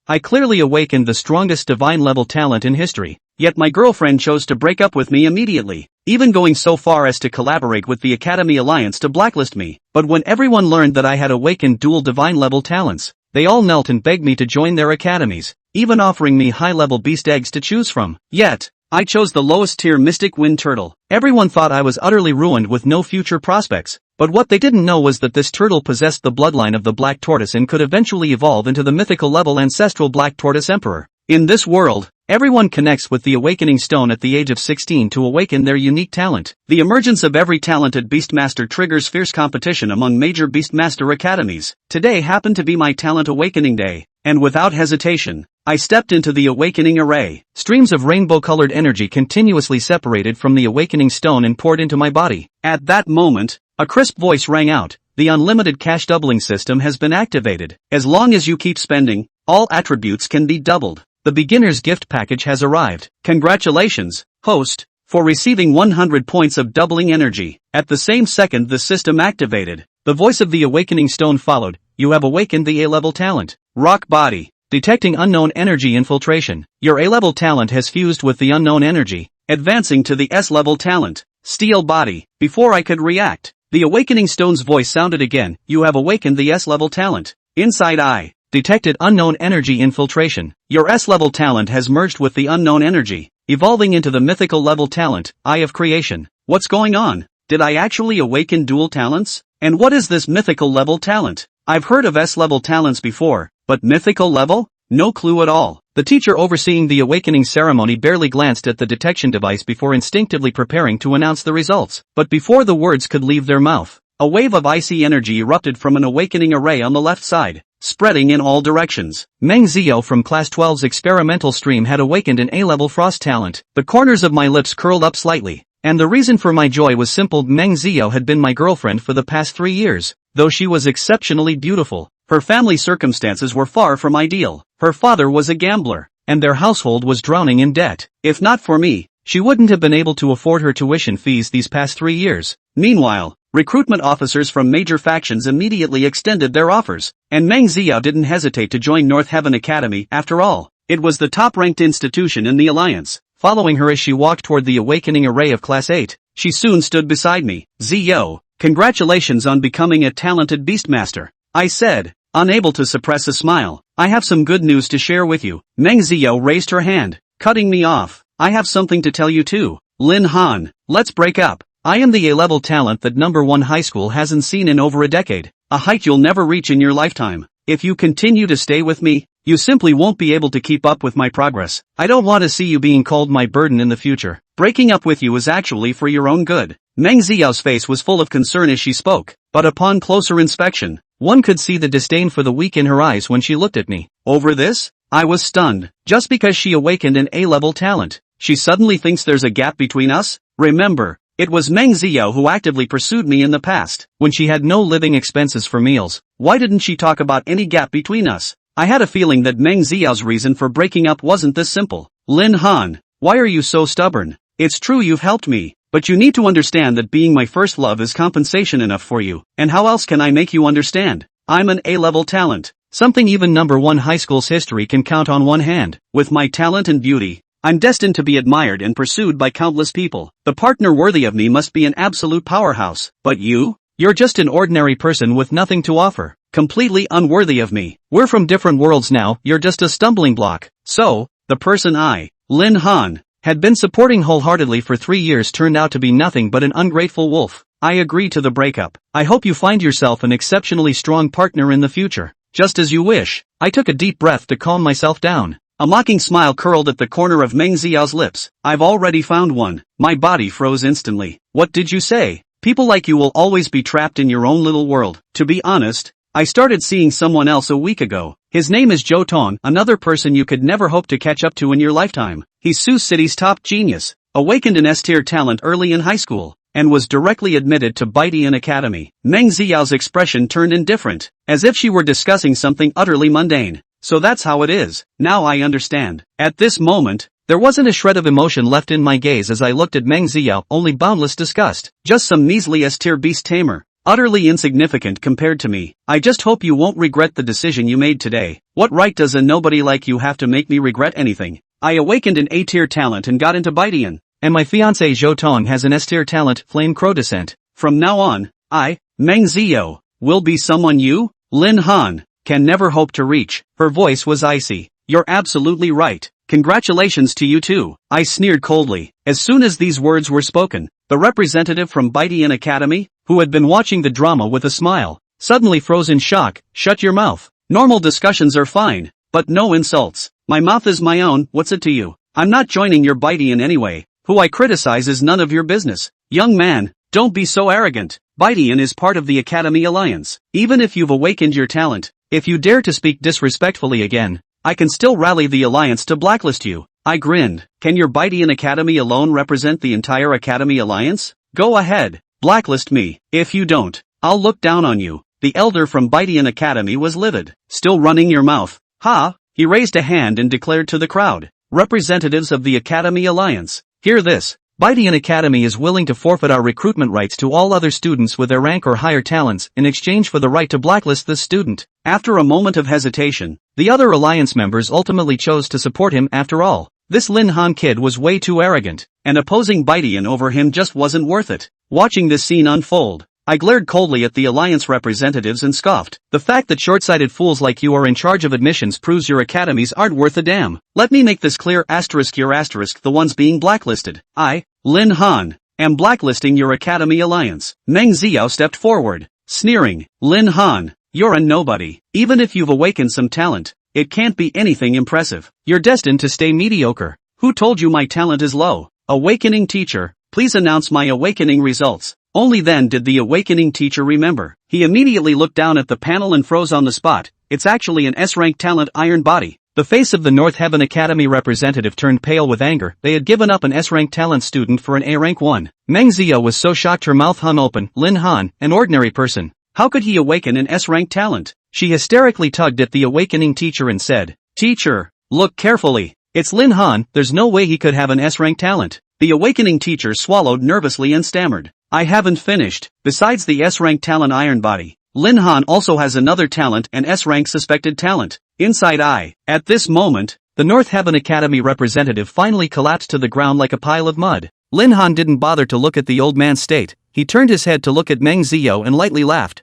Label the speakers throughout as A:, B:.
A: I clearly awakened the strongest divine-level talent in history. Yet my girlfriend chose to break up with me immediately, even going so far as to collaborate with the Academy Alliance to blacklist me. But when everyone learned that I had awakened dual divine-level talents, they all knelt and begged me to join their academies, even offering me high-level beast eggs to choose from. Yet, I chose the lowest-tier Mystic Wind Turtle. Everyone thought I was utterly ruined with no future prospects, but what they didn't know was that this turtle possessed the bloodline of the Black Tortoise and could eventually evolve into the mythical-level ancestral Black Tortoise Emperor. In this world, everyone connects with the Awakening Stone at the age of 16 to awaken their unique talent. The emergence of every talented Beastmaster triggers fierce competition among major Beastmaster academies. Today happened to be my talent awakening day, and without hesitation, I stepped into the Awakening Array. Streams of rainbow-colored energy continuously separated from the Awakening Stone and poured into my body. At that moment, a crisp voice rang out. The unlimited cash doubling system has been activated. As long as you keep spending, all attributes can be doubled. The beginner's gift package has arrived. Congratulations, host, for receiving 100 points of doubling energy. At the same second the system activated, the voice of the Awakening Stone followed. You have awakened the A-level talent. Rock Body. Detecting unknown energy infiltration. Your A-level talent has fused with the unknown energy, advancing to the S-level talent. Steel Body. Before I could react, the Awakening Stone's voice sounded again. You have awakened the S-level talent. Inside Eye. Detected unknown energy infiltration. Your S-level talent has merged with the unknown energy, evolving into the mythical level talent, Eye of Creation. What's going on? Did I actually awaken dual talents? And what is this mythical level talent? I've heard of S-level talents before, but mythical level? No clue at all. The teacher overseeing the awakening ceremony barely glanced at the detection device before instinctively preparing to announce the results. But before the words could leave their mouth, a wave of icy energy erupted from an awakening array on the left side, spreading in all directions. Meng Zio from Class 12's experimental stream had awakened an A-level frost talent. The corners of my lips curled up slightly, and the reason for my joy was simple. Meng Zio had been my girlfriend for the past 3 years. Though she was exceptionally beautiful, her family circumstances were far from ideal. Her father was a gambler, and their household was drowning in debt. If not for me, she wouldn't have been able to afford her tuition fees these past 3 years. Meanwhile, recruitment officers from major factions immediately extended their offers, and Meng Zio didn't hesitate to join North Heaven Academy. After all, it was the top-ranked institution in the Alliance. Following her as she walked toward the awakening array of Class 8, she soon stood beside me. Zio, congratulations on becoming a talented Beastmaster, I said, unable to suppress a smile. I have some good news to share with you. Meng Zio raised her hand, cutting me off. I have something to tell you too. Lin Han, let's break up. I am the A-level talent that number 1 high school hasn't seen in over a decade, a height you'll never reach in your lifetime. If you continue to stay with me, you simply won't be able to keep up with my progress. I don't want to see you being called my burden in the future. Breaking up with you is actually for your own good. Meng Zio's face was full of concern as she spoke, but upon closer inspection, one could see the disdain for the weak in her eyes when she looked at me. Over this? I was stunned. Just because she awakened an A-level talent, she suddenly thinks there's a gap between us? Remember, it was Meng Zio who actively pursued me in the past, when she had no living expenses for meals. Why didn't she talk about any gap between us? I had a feeling that Meng Zio's reason for breaking up wasn't this simple. Lin Han, why are you so stubborn? It's true you've helped me, but you need to understand that being my first love is compensation enough for you. And how else can I make you understand? I'm an A-level talent, something even number 1 high school's history can count on one hand. With my talent and beauty, I'm destined to be admired and pursued by countless people. The partner worthy of me must be an absolute powerhouse. But you're just an ordinary person with nothing to offer, completely unworthy of me. We're from different worlds now, you're just a stumbling block. So, the person I, Lin Han, had been supporting wholeheartedly for 3 years turned out to be nothing but an ungrateful wolf. I agree to the breakup. I hope you find yourself an exceptionally strong partner in the future. Just as you wish. I took a deep breath to calm myself down. A mocking smile curled at the corner of Meng Zio's lips. I've already found one. My body froze instantly. What did you say? People like you will always be trapped in your own little world. To be honest, I started seeing someone else a week ago. His name is Zhou Tong, another person you could never hope to catch up to in your lifetime. He's Sioux City's top genius, awakened an S-tier talent early in high school, and was directly admitted to Baidian Academy. Meng Zio's expression turned indifferent, as if she were discussing something utterly mundane. So that's how it is. Now I understand. At this moment, there wasn't a shred of emotion left in my gaze as I looked at Meng Zio, only boundless disgust. Just some measly S-tier beast tamer. Utterly insignificant compared to me. I just hope you won't regret the decision you made today. What right does a nobody like you have to make me regret anything? I awakened an A-tier talent and got into Baidian. And my fiancée Zhou Tong has an S-tier talent, Flame Crow Descent. From now on, I, Meng Ziyou, will be someone you, Lin Han, can never hope to reach. Her voice was icy. You're absolutely right. Congratulations to you too. I sneered coldly. As soon as these words were spoken, the representative from Baidian Academy, who had been watching the drama with a smile, suddenly froze in shock. Shut your mouth. Normal discussions are fine, but no insults. My mouth is my own, what's it to you? I'm not joining your Baidian anyway. Who I criticize is none of your business. Young man, don't be so arrogant. Baidian is part of the Academy Alliance. Even if you've awakened your talent, if you dare to speak disrespectfully again, I can still rally the Alliance to blacklist you. I grinned. Can your Baidian Academy alone represent the entire Academy Alliance? Go ahead. Blacklist me. If you don't, I'll look down on you. The elder from Baidian Academy was livid. Still running your mouth? Ha! He raised a hand and declared to the crowd. Representatives of the Academy Alliance, hear this. Baidian Academy is willing to forfeit our recruitment rights to all other students with their rank or higher talents in exchange for the right to blacklist this student. After a moment of hesitation, the other Alliance members ultimately chose to support him after all. This Lin Han kid was way too arrogant, and opposing Baidian over him just wasn't worth it. Watching this scene unfold, I glared coldly at the Alliance representatives and scoffed. The fact that short-sighted fools like you are in charge of admissions proves your academies aren't worth a damn. Let me make this clear, you're the ones being blacklisted. I, Lin Han, am blacklisting your Academy Alliance. Meng Ziyou stepped forward, sneering. Lin Han, you're a nobody. Even if you've awakened some talent, it can't be anything impressive. You're destined to stay mediocre. Who told you my talent is low? Awakening teacher, please announce my awakening results. Only then did the awakening teacher remember. He immediately looked down at the panel and froze on the spot. It's actually an S-rank talent, Iron Body. The face of the North Heaven Academy representative turned pale with anger. They had given up an S-rank talent student for an A-rank one. Meng Ziyou was so shocked her mouth hung open. Lin Han, an ordinary person. How could he awaken an S-rank talent? She hysterically tugged at the awakening teacher and said, Teacher, look carefully. It's Lin Han, there's no way he could have an S-rank talent. The awakening teacher swallowed nervously and stammered. I haven't finished. Besides the S-rank talent Iron Body, Lin Han also has another talent, an S-rank suspected talent. Inside Eye. At this moment, the North Heaven Academy representative finally collapsed to the ground like a pile of mud. Lin Han didn't bother to look at the old man's state. He turned his head to look at Meng Ziyou and lightly laughed.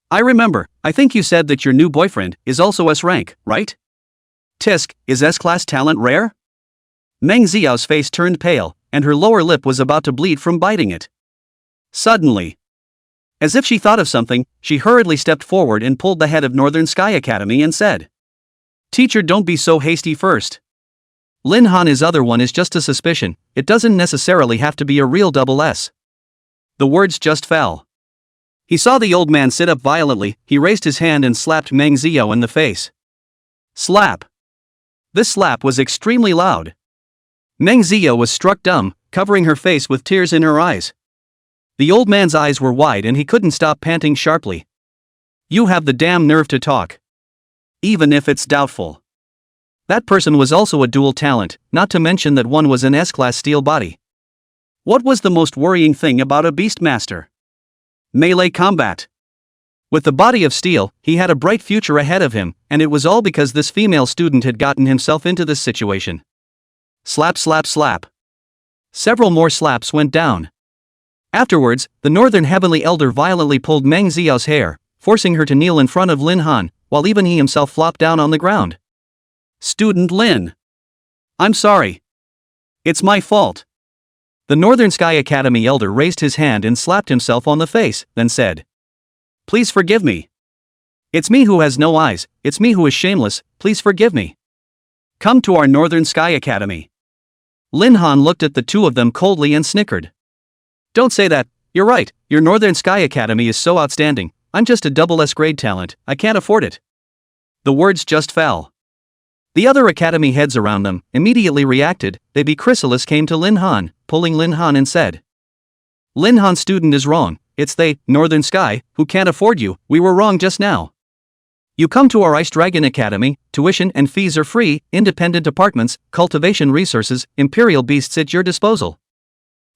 A: I remember, I think you said that your new boyfriend is also S-rank, right? Tisk, is S-class talent rare? Meng Ziyou's face turned pale, and her lower lip was about to bleed from biting it. Suddenly, as if she thought of something, she hurriedly stepped forward and pulled the head of Northern Sky Academy and said, Teacher, don't be so hasty first. Lin Han his other one is just a suspicion, it doesn't necessarily have to be a real double S. The words just fell. He saw the old man sit up violently. He raised his hand and slapped Meng Ziyou in the face. Slap. This slap was extremely loud. Meng Ziyou was struck dumb, covering her face with tears in her eyes. The old man's eyes were wide and he couldn't stop panting sharply. You have the damn nerve to talk. Even if it's doubtful. That person was also a dual talent, not to mention that one was an S-class steel body. What was the most worrying thing about a Beastmaster? Melee combat. With the body of steel, he had a bright future ahead of him, and it was all because this female student had gotten himself into this situation. Slap, slap, slap. Several more slaps went down. Afterwards, the Northern Heavenly Elder violently pulled Meng Ziyou's hair, forcing her to kneel in front of Lin Han, while even he himself flopped down on the ground. Student Lin. I'm sorry. It's my fault. The Northern Sky Academy Elder raised his hand and slapped himself on the face, then said, Please forgive me. It's me who has no eyes, it's me who is shameless, please forgive me. Come to our Northern Sky Academy. Lin Han looked at the two of them coldly and snickered. Don't say that, you're right, your Northern Sky Academy is so outstanding, I'm just a double S grade talent, I can't afford it. The words just fell. The other academy heads around them immediately reacted. Baby Chrysalis came to Lin Han, pulling Lin Han and said, Lin Han student is wrong, it's they, Northern Sky, who can't afford you, we were wrong just now. You come to our Ice Dragon Academy, tuition and fees are free, independent apartments, cultivation resources, imperial beasts at your disposal.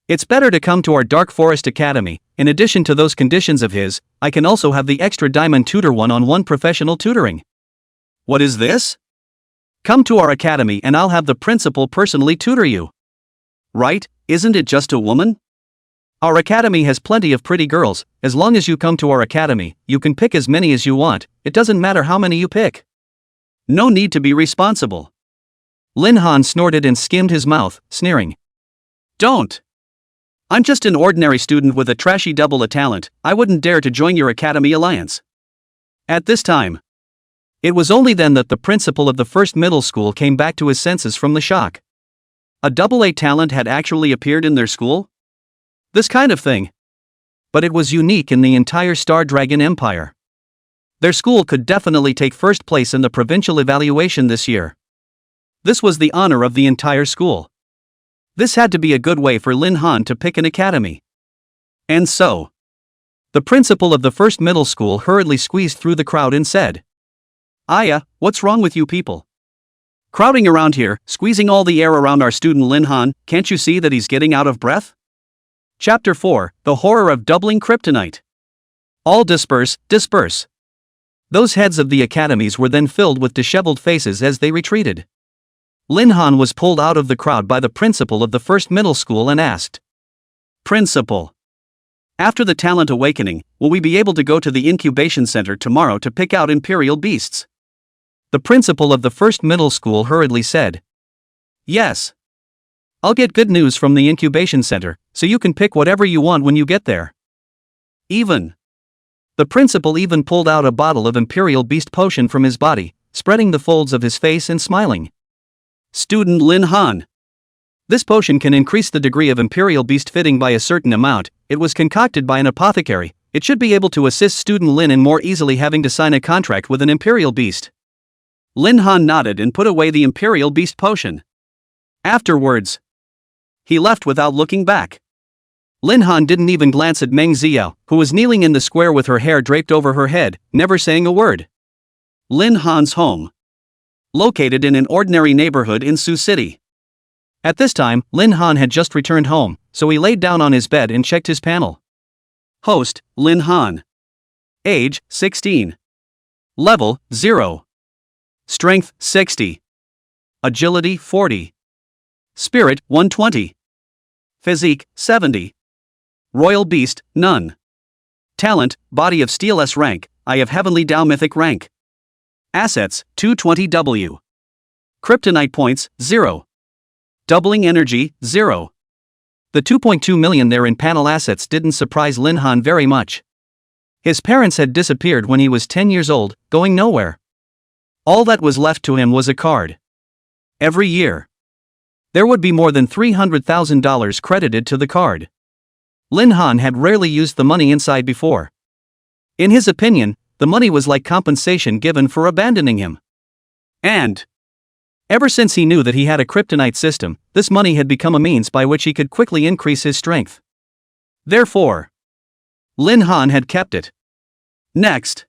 A: It's better to come to our Dark Forest Academy. In addition to those conditions of his, I can also have the extra diamond tutor one-on-one professional tutoring. What is this? Come to our academy and I'll have the principal personally tutor you. Right, isn't it just a woman? Our academy has plenty of pretty girls. As long as you come to our academy, you can pick as many as you want. It doesn't matter how many you pick. No need to be responsible. Lin Han snorted and skimmed his mouth, sneering. Don't. I'm just an ordinary student with a trashy double a talent. I wouldn't dare to join your academy alliance. At this time. It was only then that the principal of the first middle school came back to his senses from the shock. A double A talent had actually appeared in their school? This kind of thing. But it was unique in the entire Star Dragon Empire. Their school could definitely take first place in the provincial evaluation this year. This was the honor of the entire school. This had to be a good way for Lin Han to pick an academy. And so, the principal of the first middle school hurriedly squeezed through the crowd and said, Aya, what's wrong with you people? Crowding around here, squeezing all the air around our student Lin Han, can't you see that he's getting out of breath? Chapter 4, The Horror of Doubling Kryptonite. All disperse, disperse. Those heads of the academies were then filled with disheveled faces as they retreated. Lin Han was pulled out of the crowd by the principal of the first middle school and asked, Principal. After the talent awakening, will we be able to go to the incubation center tomorrow to pick out imperial beasts? The principal of the first middle school hurriedly said, Yes. I'll get good news from the incubation center, so you can pick whatever you want when you get there. The principal even pulled out a bottle of imperial beast potion from his body, spreading the folds of his face and smiling. Student Lin Han. This potion can increase the degree of imperial beast fitting by a certain amount. It was concocted by an apothecary. It should be able to assist student Lin in more easily having to sign a contract with an imperial beast. Lin Han nodded and put away the imperial beast potion. Afterwards, he left without looking back. Lin Han didn't even glance at Meng Xiao, who was kneeling in the square with her hair draped over her head, never saying a word. Lin Han's home. Located in an ordinary neighborhood in Sioux City. At this time, Lin Han had just returned home, so he laid down on his bed and checked his panel. Host, Lin Han. Age, 16. Level, 0. Strength, 60. Agility, 40. Spirit, 120. Physique, 70. Royal Beast, none. Talent, Body of Steel S rank, Eye of Heavenly Tao Mythic rank. Assets, 220W. Kryptonite points, 0. Doubling energy, 0. The 2.2 million there in panel assets didn't surprise Lin Han very much. His parents had disappeared when he was 10 years old, going nowhere. All that was left to him was a card. Every year, there would be more than $300,000 credited to the card. Lin Han had rarely used the money inside before. In his opinion, the money was like compensation given for abandoning him. And ever since he knew that he had a kryptonite system, this money had become a means by which he could quickly increase his strength. Therefore, Lin Han had kept it. Next,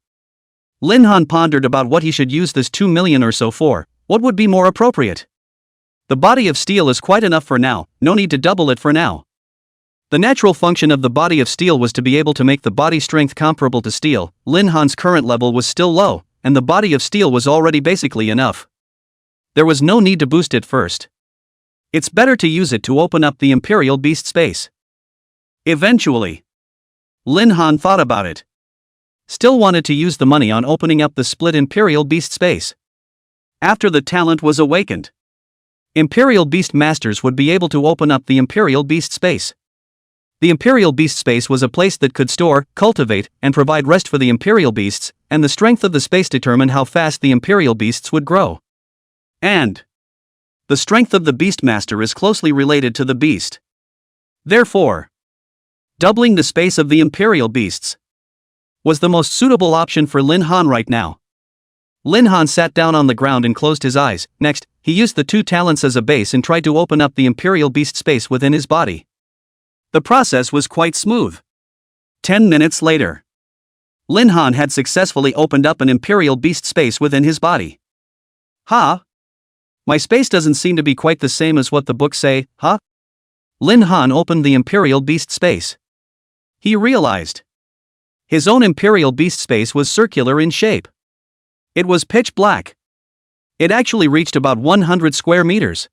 A: Lin Han pondered about what he should use this 2 million or so for. What would be more appropriate? The body of steel is quite enough for now, no need to double it for now. The natural function of the body of steel was to be able to make the body strength comparable to steel. Lin Han's current level was still low, and the body of steel was already basically enough. There was no need to boost it first. It's better to use it to open up the Imperial Beast space. Eventually, Lin Han thought about it. Still wanted to use the money on opening up the split Imperial Beast space. After the talent was awakened, Imperial Beast Masters would be able to open up the Imperial Beast space. The Imperial Beast space was a place that could store, cultivate, and provide rest for the Imperial Beasts, and the strength of the space determined how fast the Imperial Beasts would grow. And the strength of the Beastmaster is closely related to the beast. Therefore, doubling the space of the Imperial Beasts was the most suitable option for Lin Han right now. Lin Han sat down on the ground and closed his eyes. Next, he used the 2 talents as a base and tried to open up the Imperial Beast space within his body. The process was quite smooth. 10 minutes later, Lin Han had successfully opened up an Imperial Beast space within his body. Huh? My space doesn't seem to be quite the same as what the books say, huh? Lin Han opened the Imperial Beast space. He realized his own Imperial Beast space was circular in shape. It was pitch black. It actually reached about 100 square meters.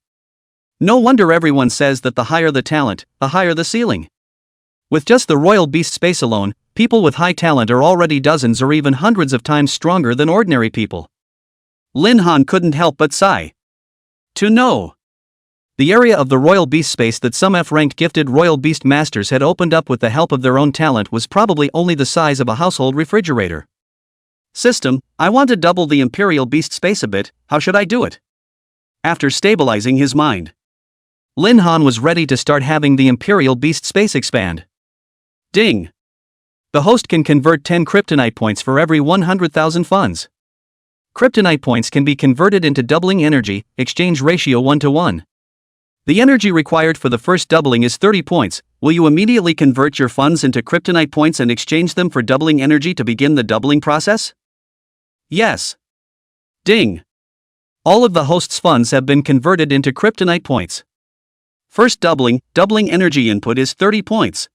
A: No wonder everyone says that the higher the talent, the higher the ceiling. With just the Royal Beast space alone, people with high talent are already dozens or even hundreds of times stronger than ordinary people. Lin Han couldn't help but sigh. To know the area of the Royal Beast space that some F-ranked gifted Royal Beast masters had opened up with the help of their own talent was probably only the size of a household refrigerator. System, I want to double the Imperial Beast space a bit, how should I do it? After stabilizing his mind, Lin Han was ready to start having the Imperial Beast space expand. Ding! The host can convert 10 kryptonite points for every 100,000 funds. Kryptonite points can be converted into doubling energy, exchange ratio 1:1. The energy required for the first doubling is 30 points. Will you immediately convert your funds into kryptonite points and exchange them for doubling energy to begin the doubling process? Yes. Ding! All of the host's funds have been converted into kryptonite points. First doubling energy input is 30 points.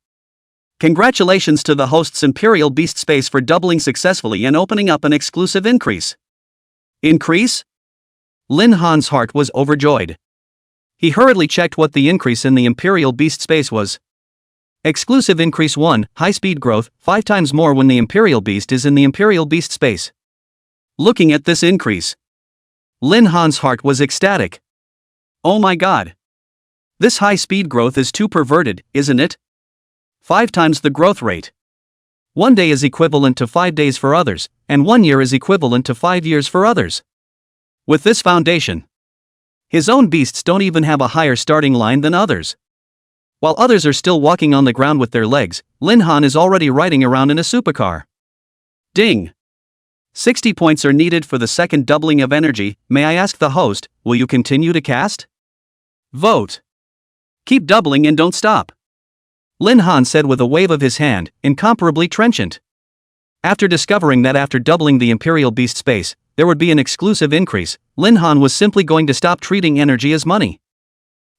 A: Congratulations to the host's Imperial Beast space for doubling successfully and opening up an exclusive increase. Increase? Lin Han's heart was overjoyed. He hurriedly checked what the increase in the Imperial Beast space was. Exclusive increase 1, high speed growth, 5 times more when the Imperial Beast is in the Imperial Beast space. Looking at this increase, Lin Han's heart was ecstatic. Oh my god! This high speed growth is too perverted, isn't it? 5 times the growth rate. 1 day is equivalent to 5 days for others, and 1 year is equivalent to 5 years for others. With this foundation, his own beasts don't even have a higher starting line than others. While others are still walking on the ground with their legs, Lin Han is already riding around in a supercar. Ding! 60 points are needed for the second doubling of energy. May I ask the host, will you continue to cast? Vote. Keep doubling and don't stop. Lin Han said with a wave of his hand, incomparably trenchant. After discovering that after doubling the Imperial Beast space, there would be an exclusive increase, Lin Han was simply going to stop treating energy as money.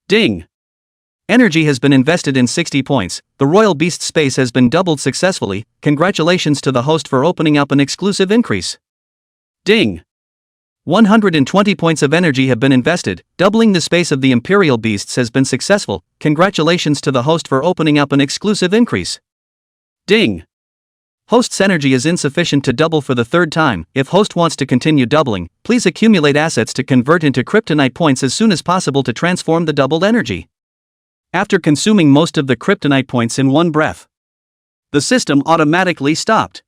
A: Ding! Energy has been invested in 60 points, the Royal Beast space has been doubled successfully, congratulations to the host for opening up an exclusive increase. Ding! 120 points of energy have been invested, doubling the space of the Imperial Beasts has been successful, congratulations to the host for opening up an exclusive increase. Ding! Host's energy is insufficient to double for the third time. If host wants to continue doubling, please accumulate assets to convert into kryptonite points as soon as possible to transform the doubled energy. After consuming most of the kryptonite points in one breath, the system automatically stopped.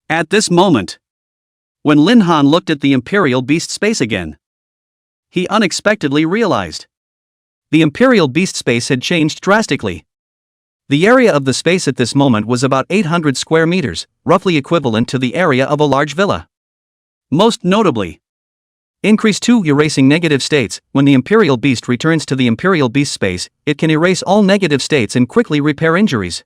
A: At this moment, when Lin Han looked at the Imperial Beast space again, he unexpectedly realized the Imperial Beast space had changed drastically. The area of the space at this moment was about 800 square meters, roughly equivalent to the area of a large villa. Most notably, Increase 2 Erasing negative states. When the Imperial Beast returns to the Imperial Beast space, it can erase all negative states and quickly repair injuries.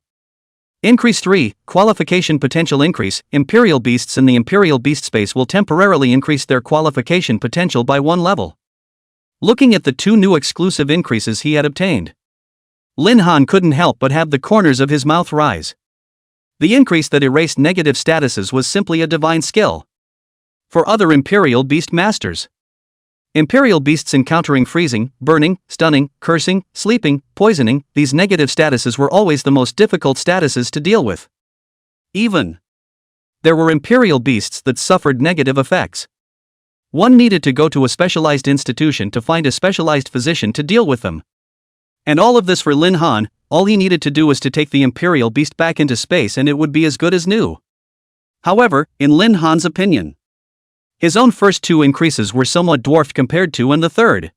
A: Increase 3 Qualification Potential Increase. Imperial Beasts in the Imperial Beast space will temporarily increase their qualification potential by 1 level. Looking at the 2 new exclusive increases he had obtained, Lin Han couldn't help but have the corners of his mouth rise. The increase that erased negative statuses was simply a divine skill. For other Imperial Beast masters, Imperial Beasts encountering freezing, burning, stunning, cursing, sleeping, poisoning, these negative statuses were always the most difficult statuses to deal with. Even there were Imperial Beasts that suffered negative effects. One needed to go to a specialized institution to find a specialized physician to deal with them. And all of this for Lin Han, all he needed to do was to take the Imperial Beast back into space and it would be as good as new. However, in Lin Han's opinion, his own first 2 increases were somewhat dwarfed compared to and the third.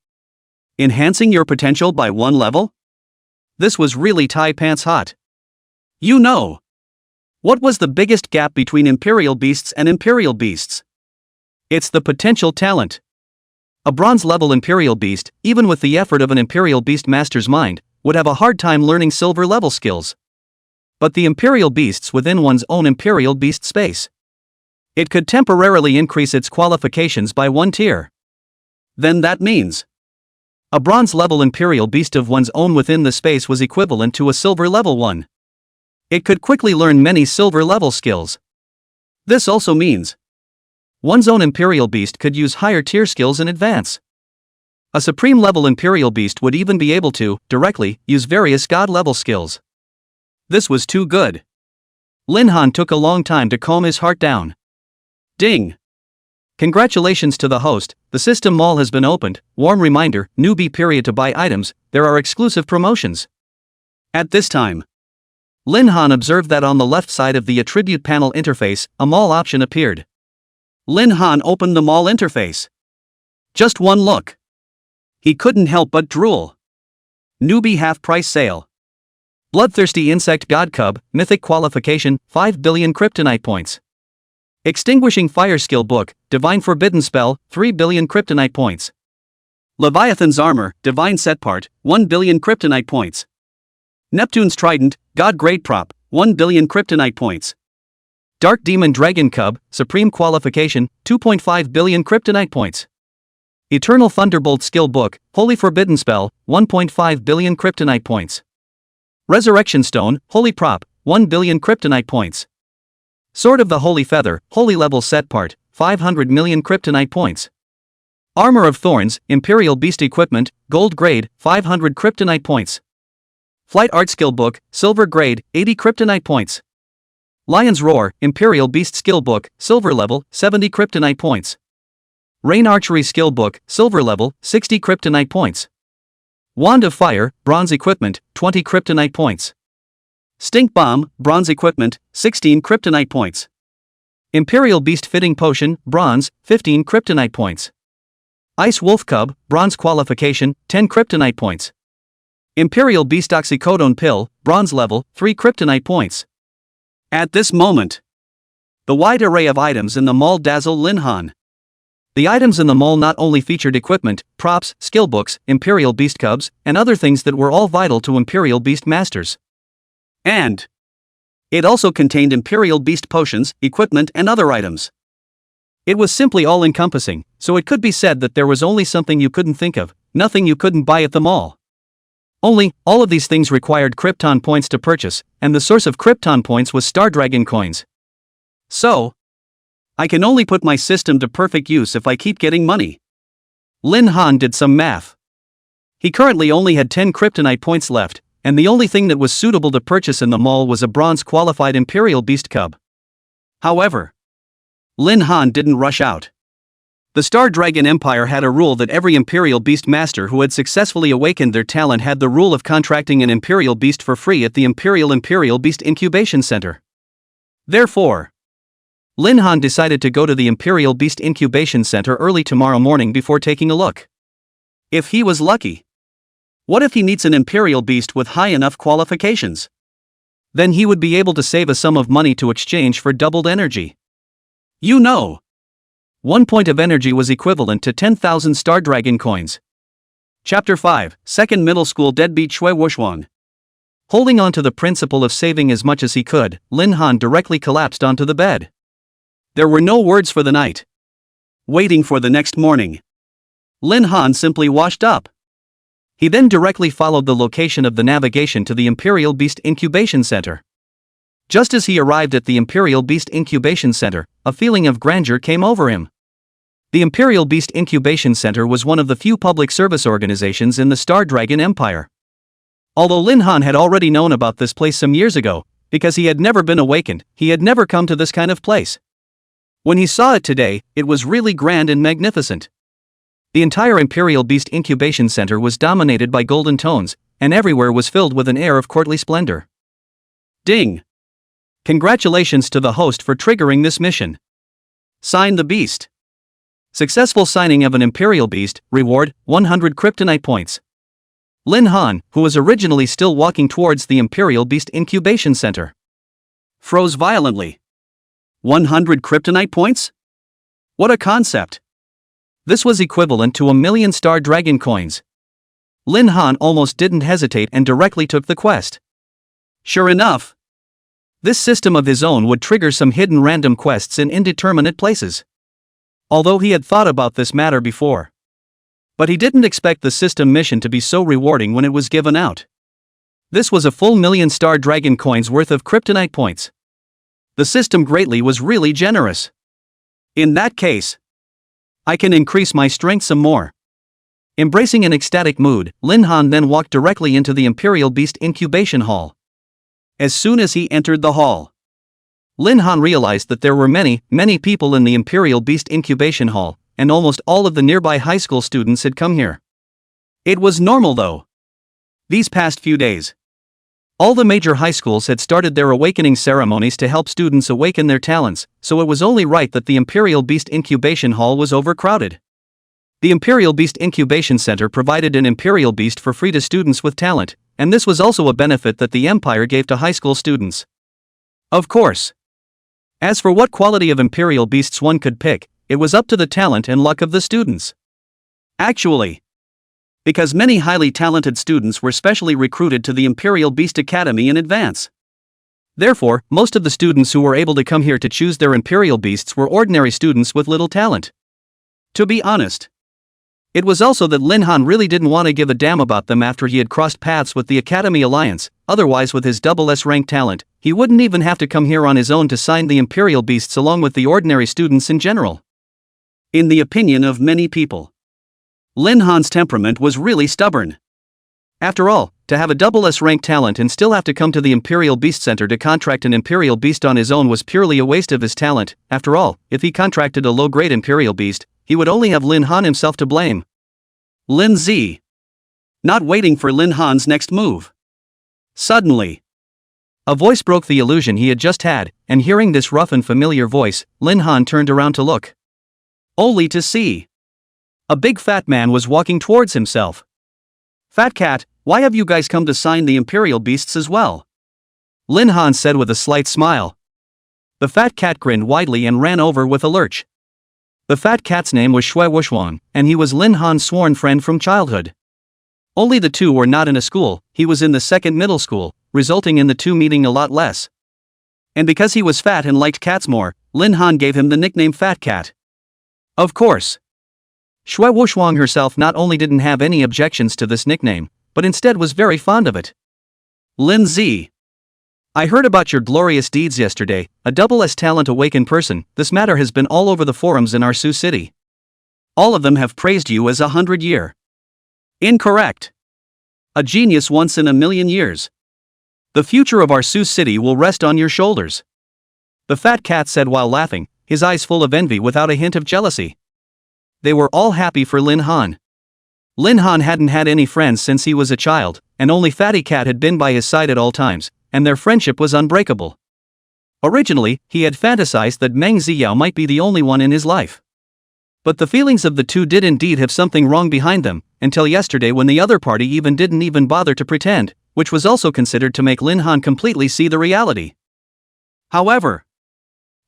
A: Enhancing your potential by 1 level? This was really tie pants hot. You know. What was the biggest gap between Imperial Beasts and Imperial Beasts? It's the potential talent. A bronze-level Imperial Beast, even with the effort of an Imperial Beast master's mind, would have a hard time learning silver-level skills. But the Imperial Beasts within one's own Imperial Beast space, it could temporarily increase its qualifications by 1 tier. Then that means A bronze-level Imperial Beast of one's own within the space was equivalent to a silver-level one. It could quickly learn many silver-level skills. This also means one's own Imperial Beast could use higher-tier skills in advance. A Supreme-level Imperial Beast would even be able to, directly, use various God-level skills. This was too good. Lin Han took a long time to calm his heart down. Ding! Congratulations to the host, the system mall has been opened. Warm reminder, newbie period to buy items, there are exclusive promotions. At this time, Lin Han observed that on the left side of the attribute panel interface, a mall option appeared. Lin Han opened the mall interface. Just one look. He couldn't help but drool. Newbie half-price sale. Bloodthirsty Insect God Cub, Mythic Qualification, 5 billion Kryptonite Points. Extinguishing Fire Skill Book, Divine Forbidden Spell, 3 billion Kryptonite Points. Leviathan's Armor, Divine Set Part, 1 billion Kryptonite Points. Neptune's Trident, God Grade Prop, 1 billion Kryptonite Points. Dark Demon Dragon Cub, Supreme Qualification, 2.5 billion Kryptonite Points. Eternal Thunderbolt Skill Book, Holy Forbidden Spell, 1.5 billion Kryptonite Points. Resurrection Stone, Holy Prop, 1 billion Kryptonite Points. Sword of the Holy Feather, Holy Level Set Part, 500 million Kryptonite Points. Armor of Thorns, Imperial Beast Equipment, Gold Grade, 500 Kryptonite Points. Flight Art Skill Book, Silver Grade, 80 Kryptonite Points. Lion's Roar, Imperial Beast Skill Book, Silver Level, 70 Kryptonite Points. Rain Archery Skill Book, Silver Level, 60 Kryptonite Points. Wand of Fire, Bronze Equipment, 20 Kryptonite Points. Stink Bomb, Bronze Equipment, 16 Kryptonite Points. Imperial Beast Fitting Potion, Bronze, 15 Kryptonite Points. Ice Wolf Cub, Bronze Qualification, 10 Kryptonite Points. Imperial Beast Oxycodone Pill, Bronze Level, 3 Kryptonite Points. At this moment, the wide array of items in the mall dazzled Lin Han. The items in the mall not only featured equipment, props, skill books, Imperial Beast Cubs, and other things that were all vital to Imperial Beast Masters. And it also contained Imperial Beast potions, equipment, and other items. It was simply all-encompassing, so it could be said that there was only something you couldn't think of, nothing you couldn't buy at the mall. Only, all of these things required Krypton points to purchase, and the source of Krypton points was Star Dragon coins. So, I can only put my system to perfect use if I keep getting money. Lin Han did some math. He currently only had 10 Kryptonite points left, and the only thing that was suitable to purchase in the mall was a bronze-qualified Imperial Beast Cub. However, Lin Han didn't rush out. The Star Dragon Empire had a rule that every Imperial Beast Master who had successfully awakened their talent had the rule of contracting an Imperial Beast for free at the Imperial Beast Incubation Center. Therefore, Lin Han decided to go to the Imperial Beast Incubation Center early tomorrow morning before taking a look. If he was lucky. What if he meets an Imperial Beast with high enough qualifications? Then he would be able to save a sum of money to exchange for doubled energy. You know, 1 point of energy was equivalent to 10,000 Star Dragon coins. Chapter 5, Second Middle School Deadbeat Shui Wuxuan. Holding on to the principle of saving as much as he could, Lin Han directly collapsed onto the bed. There were no words for the night. Waiting for the next morning, Lin Han simply washed up. He then directly followed the location of the navigation to the Imperial Beast Incubation Center. Just as he arrived at the Imperial Beast Incubation Center, a feeling of grandeur came over him. The Imperial Beast Incubation Center was one of the few public service organizations in the Star Dragon Empire. Although Lin Han had already known about this place some years ago, because he had never been awakened, he had never come to this kind of place. When he saw it today, it was really grand and magnificent. The entire Imperial Beast Incubation Center was dominated by golden tones, and everywhere was filled with an air of courtly splendor. Ding! Congratulations to the host for triggering this mission. Sign the beast. Successful signing of an Imperial Beast, reward, 100 Kryptonite points. Lin Han, who was originally still walking towards the Imperial Beast Incubation Center, froze violently. 100 Kryptonite points? What a concept! This was equivalent to 1,000,000 Star Dragon coins. Lin Han almost didn't hesitate and directly took the quest. Sure enough, this system of his own would trigger some hidden random quests in indeterminate places. Although he had thought about this matter before. But he didn't expect the system mission to be so rewarding when it was given out. This was a full 1,000,000 star dragon coins worth of kryptonite points. The system greatly was really generous. In that case, I can increase my strength some more. Embracing an ecstatic mood, Lin Han then walked directly into the Imperial Beast Incubation Hall. As soon as he entered the hall, Lin Han realized that there were many people in the Imperial Beast Incubation Hall, and almost all of the nearby high school students had come here. It was normal though. These past few days, all the major high schools had started their awakening ceremonies to help students awaken their talents, so it was only right that the Imperial Beast Incubation Hall was overcrowded. The Imperial Beast Incubation Center provided an Imperial Beast for free to students with talent, and this was also a benefit that the Empire gave to high school students. Of course. As for what quality of Imperial Beasts one could pick, it was up to the talent and luck of the students. Actually, because many highly talented students were specially recruited to the Imperial Beast Academy in advance. Therefore, most of the students who were able to come here to choose their Imperial Beasts were ordinary students with little talent. To be honest, it was also that Lin Han really didn't want to give a damn about them after he had crossed paths with the Academy Alliance, otherwise with his SS rank talent, he wouldn't even have to come here on his own to sign the Imperial Beasts along with the ordinary students in general. In the opinion of many people, Lin Han's temperament was really stubborn. After all, to have a SS rank talent and still have to come to the Imperial Beast Center to contract an Imperial Beast on his own was purely a waste of his talent. After all, if he contracted a low-grade Imperial Beast, he would only have Lin Han himself to blame. Lin Z. Not waiting for Lin Han's next move. Suddenly, a voice broke the illusion he had just had, and hearing this rough and familiar voice, Lin Han turned around to look. Only to see a big fat man was walking towards himself. Fat Cat, why have you guys come to sign the Imperial Beasts as well? Lin Han said with a slight smile. The fat cat grinned widely and ran over with a lurch. The fat cat's name was Xuanfeng, and he was Lin Han's sworn friend from childhood. Only the two were not in a school, he was in the second middle school, resulting in the two meeting a lot less. And because he was fat and liked cats more, Lin Han gave him the nickname Fat Cat. Of course, Xuanfeng herself not only didn't have any objections to this nickname, but instead was very fond of it. Lin Z. I heard about your glorious deeds yesterday, a SS talent awakened person. This matter has been all over the forums in our Sioux City. All of them have praised you as 100-year. Incorrect. A genius once in a million years. The future of our Sioux City will rest on your shoulders. The fat cat said while laughing, his eyes full of envy without a hint of jealousy. They were all happy for Lin Han. Lin Han hadn't had any friends since he was a child, and only Fatty Cat had been by his side at all times, and their friendship was unbreakable. Originally, he had fantasized that Meng Ziyao might be the only one in his life. But the feelings of the two did indeed have something wrong behind them, until yesterday when the other party didn't bother to pretend, which was also considered to make Lin Han completely see the reality. However,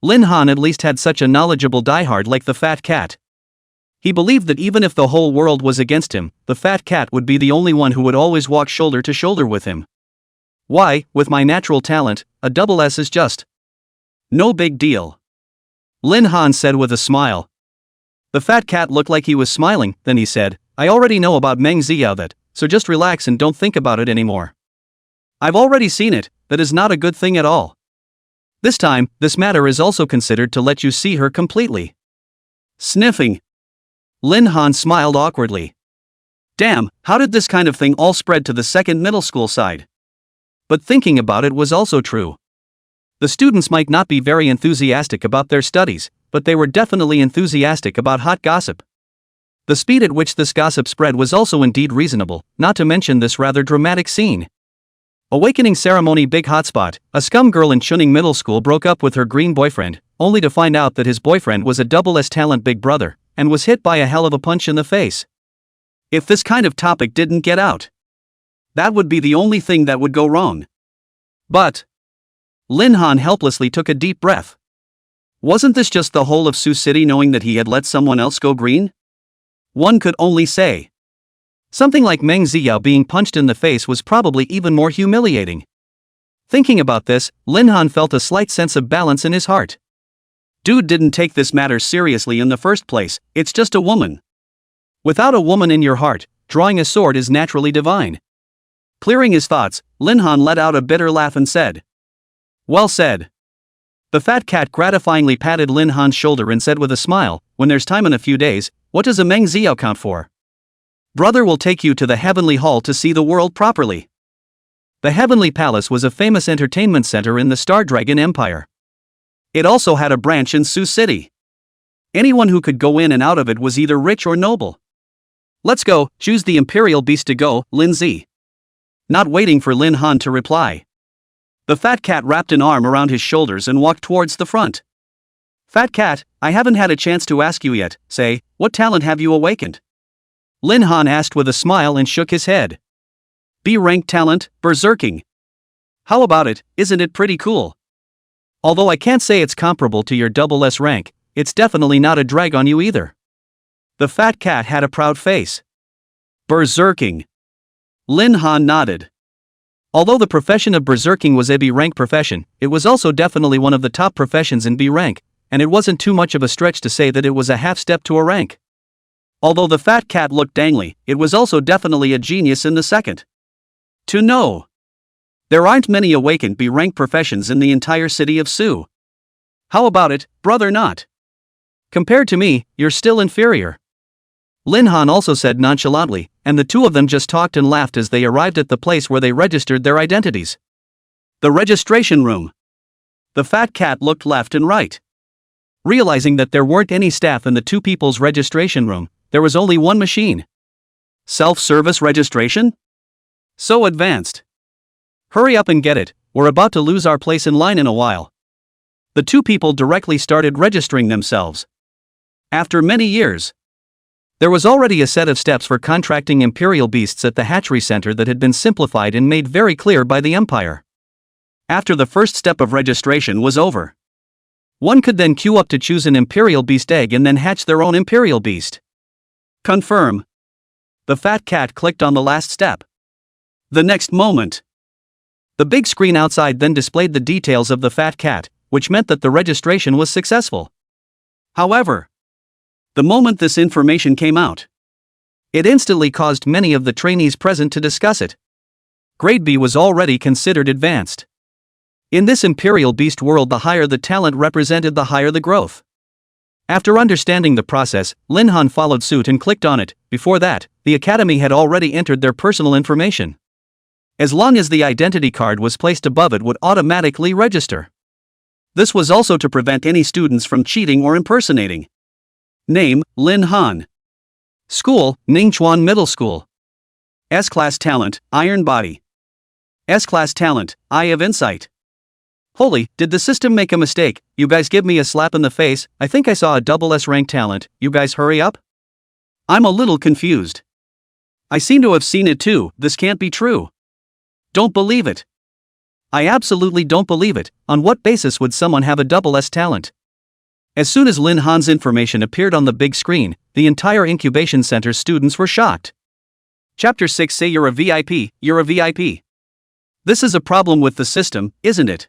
A: Lin Han at least had such a knowledgeable diehard like the fat cat. He believed that even if the whole world was against him, the fat cat would be the only one who would always walk shoulder to shoulder with him. Why, with my natural talent, a SS is just no big deal. Lin Han said with a smile. The fat cat looked like he was smiling, then he said, I already know about Meng Ziyao that, so just relax and don't think about it anymore. I've already seen it, that is not a good thing at all. This time, this matter is also considered to let you see her completely. Sniffing. Lin Han smiled awkwardly. Damn, how did this kind of thing all spread to the second middle school side? But thinking about it was also true. The students might not be very enthusiastic about their studies, but they were definitely enthusiastic about hot gossip. The speed at which this gossip spread was also indeed reasonable, not to mention this rather dramatic scene. Awakening ceremony big hotspot, a scum girl in Chuning Middle School broke up with her green boyfriend, only to find out that his boyfriend was a SS talent big brother, and was hit by a hell of a punch in the face. If this kind of topic didn't get out, that would be the only thing that would go wrong. But Lin Han helplessly took a deep breath. Wasn't this just the whole of Sioux City knowing that he had let someone else go green? One could only say. Something like Meng Ziyao being punched in the face was probably even more humiliating. Thinking about this, Lin Han felt a slight sense of balance in his heart. Dude didn't take this matter seriously in the first place, it's just a woman. Without a woman in your heart, drawing a sword is naturally divine. Clearing his thoughts, Lin Han let out a bitter laugh and said, "Well said." The fat cat gratifyingly patted Lin Han's shoulder and said with a smile, "When there's time in a few days, what does a Meng Xiao count for? Brother will take you to the Heavenly Hall to see the world properly." The Heavenly Palace was a famous entertainment center in the Star Dragon Empire. It also had a branch in Sioux City. Anyone who could go in and out of it was either rich or noble. "Let's go, choose the Imperial Beast to go, Lin Zi." Not waiting for Lin Han to reply, the fat cat wrapped an arm around his shoulders and walked towards the front. "Fat cat, I haven't had a chance to ask you yet, say, what talent have you awakened?" Lin Han asked with a smile and shook his head. "B-rank talent, berserking. How about it, isn't it pretty cool? Although I can't say it's comparable to your double S rank, it's definitely not a drag on you either." The fat cat had a proud face. "Berserking." Lin Han nodded. Although the profession of berserking was a B-rank profession, it was also definitely one of the top professions in B-rank, and it wasn't too much of a stretch to say that it was a half step to a rank. Although the fat cat looked dangly, it was also definitely a genius in the second. To know. There aren't many awakened B-rank professions in the entire city of Sioux. How about it, brother not? Compared to me, you're still inferior. Lin Han also said nonchalantly, and the two of them just talked and laughed as they arrived at the place where they registered their identities. The registration room. The fat cat looked left and right. Realizing that there weren't any staff in the two people's registration room, there was only one machine. Self-service registration? So advanced. Hurry up and get it, we're about to lose our place in line in a while. The two people directly started registering themselves. After many years, there was already a set of steps for contracting imperial beasts at the hatchery center that had been simplified and made very clear by the Empire. After the first step of registration was over, one could then queue up to choose an imperial beast egg and then hatch their own imperial beast. Confirm. The fat cat clicked on the last step. The next moment, the big screen outside then displayed the details of the fat cat, which meant that the registration was successful. However, the moment this information came out, it instantly caused many of the trainees present to discuss it. Grade B was already considered advanced. In this imperial beast world, the higher the talent represented, the higher the growth. After understanding the process, Lin Han followed suit and clicked on it. Before that, the academy had already entered their personal information. As long as the identity card was placed above it, would automatically register. This was also to prevent any students from cheating or impersonating. Name, Lin Han. School, Ningchuan Middle School. S-Class Talent, Iron Body. S-Class Talent, Eye of Insight. Holy, did the system make a mistake? You guys give me a slap in the face. I think I saw a double S rank talent. You guys hurry up? I'm a little confused. I seem to have seen it too. This can't be true. Don't believe it. I absolutely don't believe it. On what basis would someone have a double S talent? As soon as Lin Han's information appeared on the big screen, the entire incubation center's students were shocked. Chapter 6 Say you're a VIP, you're a VIP. This is a problem with the system, isn't it?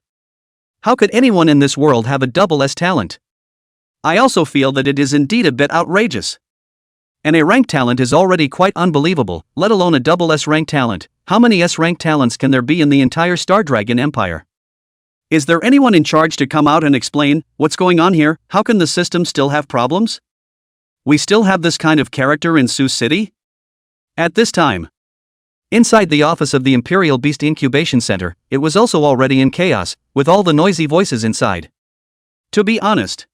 A: How could anyone in this world have a double S talent? I also feel that it is indeed a bit outrageous. And a rank talent is already quite unbelievable, let alone a double S rank talent. How many S rank talents can there be in the entire Star Dragon Empire? Is there anyone in charge to come out and explain what's going on here? How can the system still have problems? We still have this kind of character in Sioux City? At this time, inside the office of the Imperial Beast Incubation Center, it was also already in chaos, with all the noisy voices inside. To be honest,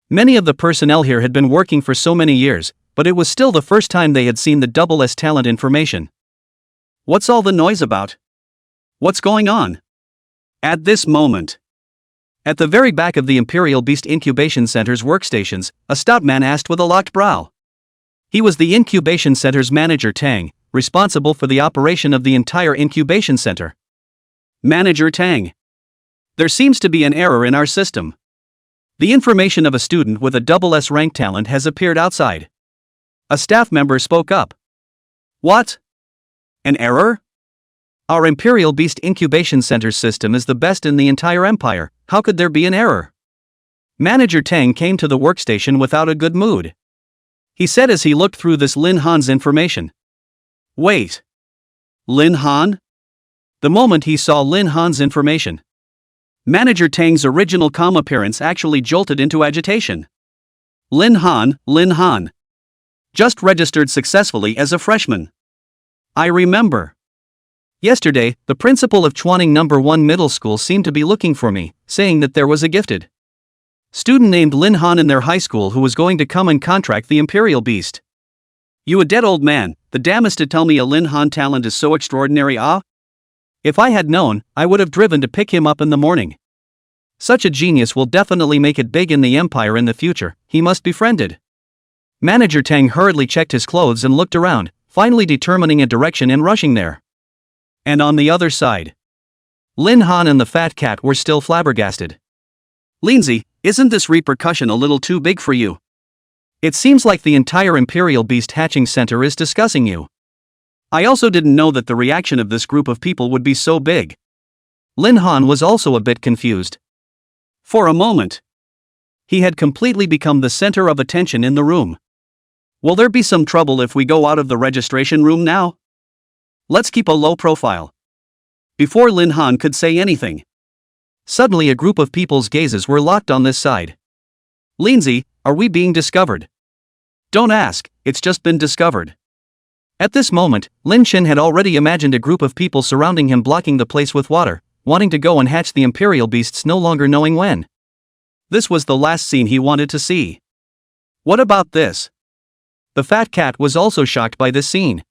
A: many of the personnel here had been working for so many years, but it was still the first time they had seen the double S talent information. What's all the noise about? What's going on? At this moment, at the very back of the Imperial Beast Incubation Center's workstations, a stout man asked with a locked brow. He was the Incubation Center's manager Tang, responsible for the operation of the entire Incubation Center. Manager Tang. There seems to be an error in our system. The information of a student with a double S rank talent has appeared outside. A staff member spoke up. What? An error? Our Imperial Beast Incubation Center's system is the best in the entire empire. How could there be an error? Manager Tang came to the workstation without a good mood. he said as he looked through this Lin Han's information. Wait. Lin Han? The moment he saw Lin Han's information, Manager Tang's original calm appearance actually jolted into agitation. Lin Han. Just registered successfully as a freshman. I remember. Yesterday, the principal of Xuanfeng No. 1 Middle School seemed to be looking for me, saying that there was a gifted student named Lin Han in their high school who was going to come and contract the Imperial Beast. You a dead old man, the damn is to tell me a Lin Han talent is so extraordinary, ah? If I had known, I would have driven to pick him up in the morning. Such a genius will definitely make it big in the Empire in the future, he must be friended. Manager Tang hurriedly checked his clothes and looked around, finally determining a direction and rushing there. And on the other side, Lin Han and the fat cat were still flabbergasted. Lindsay, isn't this repercussion a little too big for you? It seems like the entire Imperial Beast Hatching Center is discussing you. I also didn't know that the reaction of this group of people would be so big. Lin Han was also a bit confused. For a moment, he had completely become the center of attention in the room. Will there be some trouble if we go out of the registration room now? Let's keep a low profile. Before Lin Han could say anything, suddenly a group of people's gazes were locked on this side. Lindsay, are we being discovered? Don't ask, it's just been discovered. At this moment, Lin Shin had already imagined a group of people surrounding him blocking the place with water, wanting to go and hatch the Imperial Beasts no longer knowing when. This was the last scene he wanted to see. What about this? The fat cat was also shocked by this scene.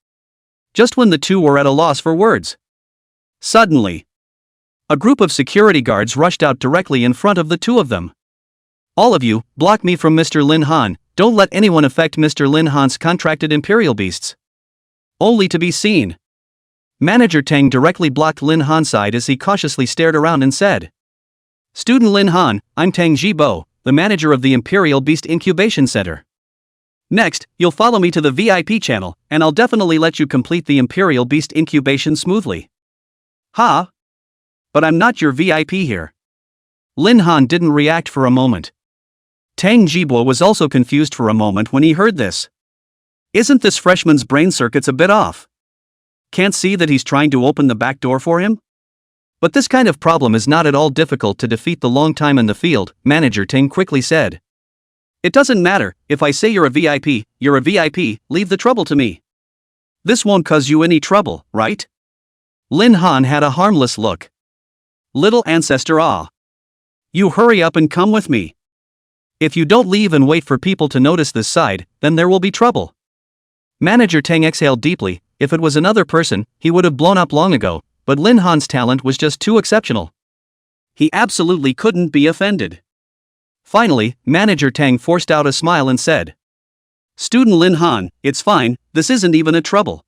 A: Just when the two were at a loss for words, suddenly, a group of security guards rushed out directly in front of the two of them. All of you, block me from Mr. Lin Han, don't let anyone affect Mr. Lin Han's contracted Imperial Beasts. Only to be seen. Manager Tang directly blocked Lin Han's side as he cautiously stared around and said, Student Lin Han, I'm Tang Jibo, the manager of the Imperial Beast Incubation Center. Next, you'll follow me to the VIP channel, and I'll definitely let you complete the Imperial Beast incubation smoothly. Ha! But I'm not your VIP here. Lin Han didn't react for a moment. Tang Jibo was also confused for a moment when he heard this. Isn't this freshman's brain circuits a bit off? Can't see that he's trying to open the back door for him? But this kind of problem is not at all difficult to defeat the long time in the field, Manager Tang quickly said. It doesn't matter, if I say you're a VIP, you're a VIP, leave the trouble to me. This won't cause you any trouble, right? Lin Han had a harmless look. Little ancestor ah. You hurry up and come with me. If you don't leave and wait for people to notice this side, then there will be trouble. Manager Tang exhaled deeply. If it was another person, he would have blown up long ago, but Lin Han's talent was just too exceptional. He absolutely couldn't be offended. Finally, Manager Tang forced out a smile and said, Student Lin Han, it's fine, this isn't even a trouble.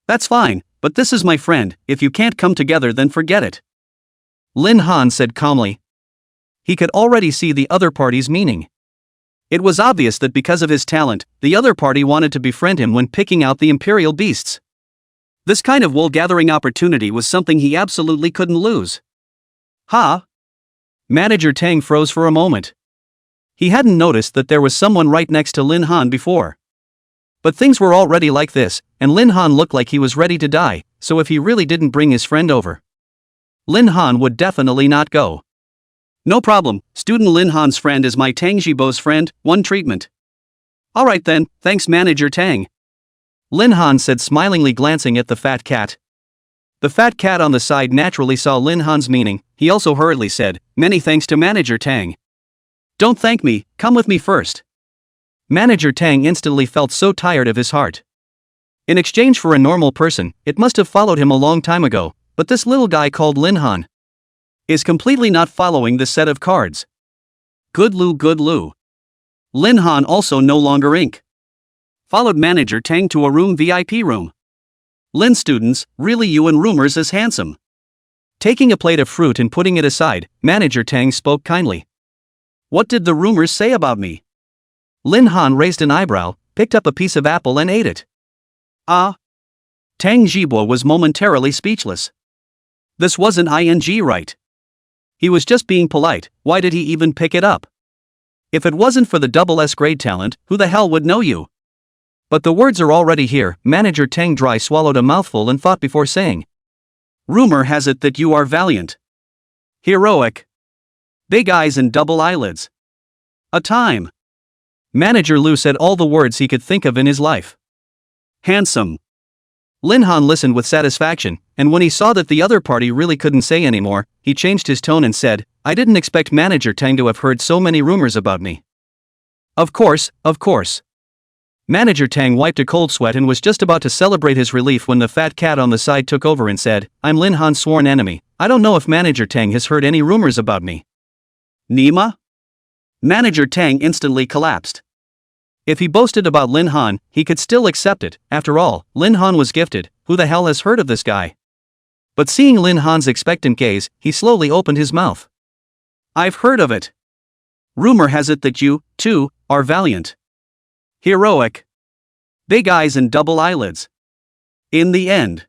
A: That's fine, but this is my friend, if you can't come together then forget it. Lin Han said calmly. He could already see the other party's meaning. It was obvious that because of his talent, the other party wanted to befriend him when picking out the Imperial Beasts. This kind of wool-gathering opportunity was something he absolutely couldn't lose. Ha! Manager Tang froze for a moment. He hadn't noticed that there was someone right next to Lin Han before. But things were already like this, and Lin Han looked like he was ready to die, so if he really didn't bring his friend over, Lin Han would definitely not go. No problem, Student Lin Han's friend is my Tang Jibo's friend, one treatment. Alright then, thanks Manager Tang. Lin Han said smilingly glancing at the fat cat. The fat cat on the side naturally saw Lin Han's meaning, he also hurriedly said, many thanks to Manager Tang. Don't thank me, come with me first. Manager Tang instantly felt so tired of his heart. In exchange for a normal person, it must have followed him a long time ago, but this little guy called Lin Han is completely not following this set of cards. Good Lou. Lin Han also no longer ink. Followed Manager Tang to a room VIP room. Lin students, really you and rumors is handsome. Taking a plate of fruit and putting it aside, Manager Tang spoke kindly. What did the rumors say about me? Lin Han raised an eyebrow, picked up a piece of apple and ate it. Ah! Tang Jibo was momentarily speechless. This wasn't ing right. He was just being polite, why did he even pick it up? If it wasn't for the double S grade talent, who the hell would know you? But the words are already here. Manager Tang dry swallowed a mouthful and thought before saying. Rumor has it that you are valiant. Heroic. Big eyes and double eyelids. A time. Manager Lu said all the words he could think of in his life. Handsome. Lin Han listened with satisfaction, and when he saw that the other party really couldn't say anymore, he changed his tone and said, I didn't expect Manager Tang to have heard so many rumors about me. Of course, of course. Manager Tang wiped a cold sweat and was just about to celebrate his relief when the fat cat on the side took over and said, I'm Lin Han's sworn enemy. I don't know if Manager Tang has heard any rumors about me. Nima? Manager Tang instantly collapsed. If he boasted about Lin Han, he could still accept it. After all, Lin Han was gifted. Who the hell has heard of this guy? But seeing Lin Han's expectant gaze, he slowly opened his mouth. I've heard of it. Rumor has it that you, too, are valiant. Heroic. Big eyes and double eyelids. In the end,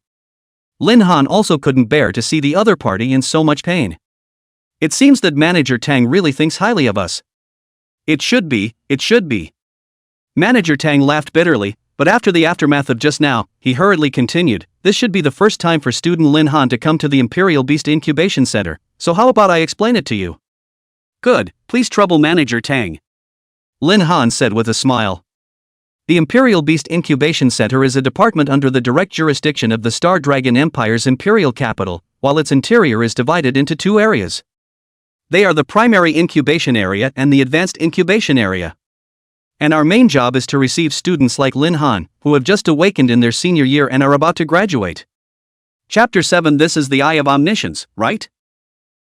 A: Lin Han also couldn't bear to see the other party in so much pain. It seems that Manager Tang really thinks highly of us. It should be, it should be. Manager Tang laughed bitterly, but after the aftermath of just now, he hurriedly continued, this should be the first time for student Lin Han to come to the Imperial Beast Incubation Center, so how about I explain it to you? Good, please trouble Manager Tang. Lin Han said with a smile. The Imperial Beast Incubation Center is a department under the direct jurisdiction of the Star Dragon Empire's imperial capital, while its interior is divided into two areas. They are the primary incubation area and the advanced incubation area. And our main job is to receive students like Lin Han, who have just awakened in their senior year and are about to graduate. Chapter 7. This is the Eye of Omniscience, right?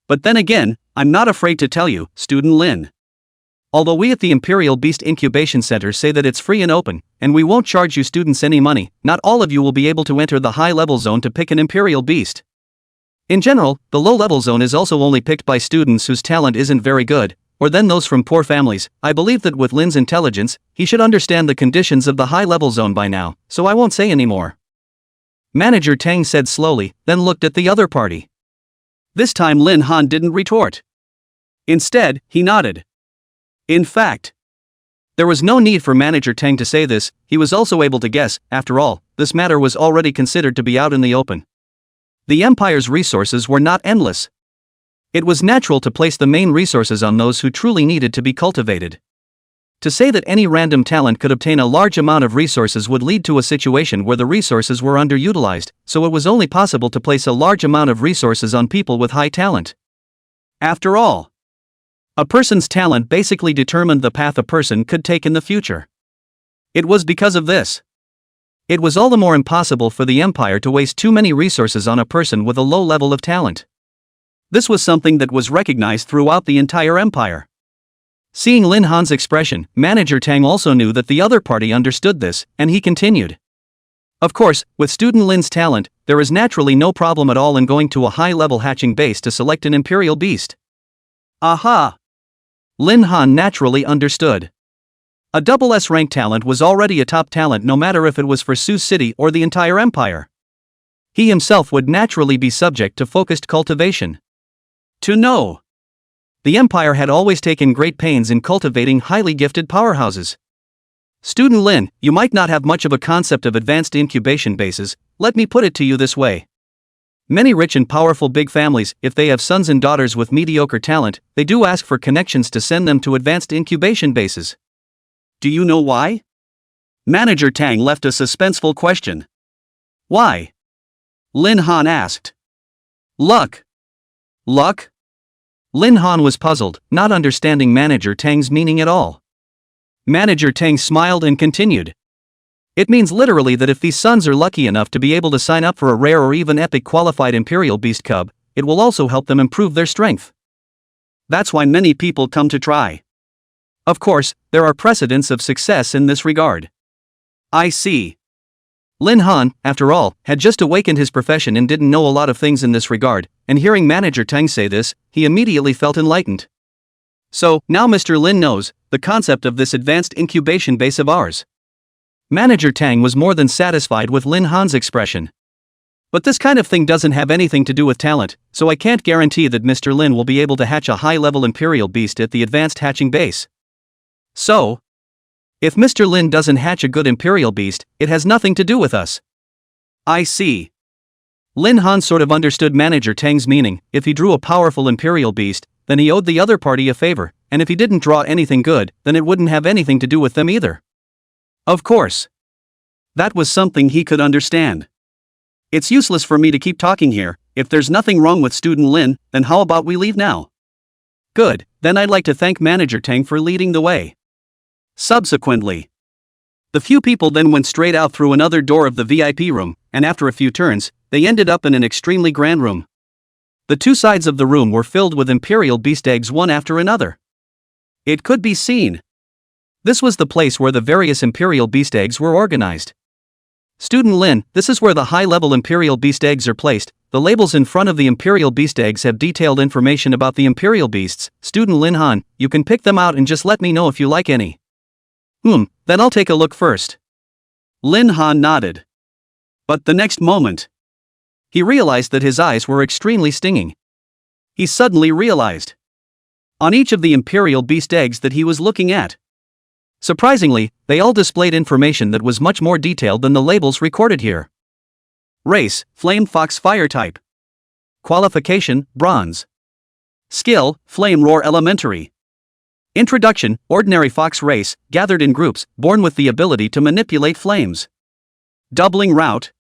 A: But then again, I'm not afraid to tell you, student Lin. Although we at the Imperial Beast Incubation Center say that it's free and open, and we won't charge you students any money, not all of you will be able to enter the high-level zone to pick an Imperial Beast. In general, the low-level zone is also only picked by students whose talent isn't very good, or then those from poor families. I believe that with Lin's intelligence, he should understand the conditions of the high-level zone by now, so I won't say any more. Manager Tang said slowly, then looked at the other party. This time Lin Han didn't retort. Instead, he nodded. In fact, there was no need for Manager Tang to say this, he was also able to guess. After all, this matter was already considered to be out in the open. The Empire's resources were not endless. It was natural to place the main resources on those who truly needed to be cultivated. To say that any random talent could obtain a large amount of resources would lead to a situation where the resources were underutilized, so it was only possible to place a large amount of resources on people with high talent. After all, a person's talent basically determined the path a person could take in the future. It was because of this. It was all the more impossible for the Empire to waste too many resources on a person with a low level of talent. This was something that was recognized throughout the entire Empire. Seeing Lin Han's expression, Manager Tang also knew that the other party understood this, and he continued. Of course, with student Lin's talent, there is naturally no problem at all in going to a high-level hatching base to select an Imperial Beast. Aha! Lin Han naturally understood. A double S rank talent was already a top talent no matter if it was for Sioux City or the entire Empire. He himself would naturally be subject to focused cultivation. To know. The Empire had always taken great pains in cultivating highly gifted powerhouses. Student Lin, you might not have much of a concept of advanced incubation bases, let me put it to you this way. Many rich and powerful big families, if they have sons and daughters with mediocre talent, they do ask for connections to send them to advanced incubation bases. Do you know why? Manager Tang left a suspenseful question. Why? Lin Han asked. Luck. Luck? Lin Han was puzzled, not understanding Manager Tang's meaning at all. Manager Tang smiled and continued. It means literally that if these sons are lucky enough to be able to sign up for a rare or even epic qualified Imperial Beast Cub, it will also help them improve their strength. That's why many people come to try. Of course, there are precedents of success in this regard. I see. Lin Han, after all, had just awakened his profession and didn't know a lot of things in this regard, and hearing Manager Tang say this, he immediately felt enlightened. So, now Mr. Lin knows the concept of this advanced incubation base of ours. Manager Tang was more than satisfied with Lin Han's expression. But this kind of thing doesn't have anything to do with talent, so I can't guarantee that Mr. Lin will be able to hatch a high-level Imperial Beast at the advanced hatching base. So, if Mr. Lin doesn't hatch a good Imperial Beast, it has nothing to do with us. I see. Lin Han sort of understood Manager Tang's meaning. If he drew a powerful Imperial Beast, then he owed the other party a favor, and if he didn't draw anything good, then it wouldn't have anything to do with them either. Of course. That was something he could understand. It's useless for me to keep talking here. If there's nothing wrong with Student Lin, then how about we leave now? Good, then I'd like to thank Manager Tang for leading the way. Subsequently, the few people then went straight out through another door of the VIP room, and after a few turns, they ended up in an extremely grand room. The two sides of the room were filled with Imperial Beast eggs one after another. It could be seen. This was the place where the various Imperial Beast eggs were organized. Student Lin, this is where the high-level Imperial Beast eggs are placed. The labels in front of the Imperial Beast eggs have detailed information about the Imperial Beasts. Student Lin Han, you can pick them out and just let me know if you like any. Then I'll take a look first. Lin Han nodded. But the next moment, he realized that his eyes were extremely stinging. He suddenly realized on each of the Imperial Beast eggs that he was looking at, surprisingly, they all displayed information that was much more detailed than the labels recorded here. Race, Flame Fox Fire Type. Qualification, Bronze. Skill, Flame Roar Elementary. Introduction, Ordinary Fox Race, gathered in groups, born with the ability to manipulate flames. Doubling Route.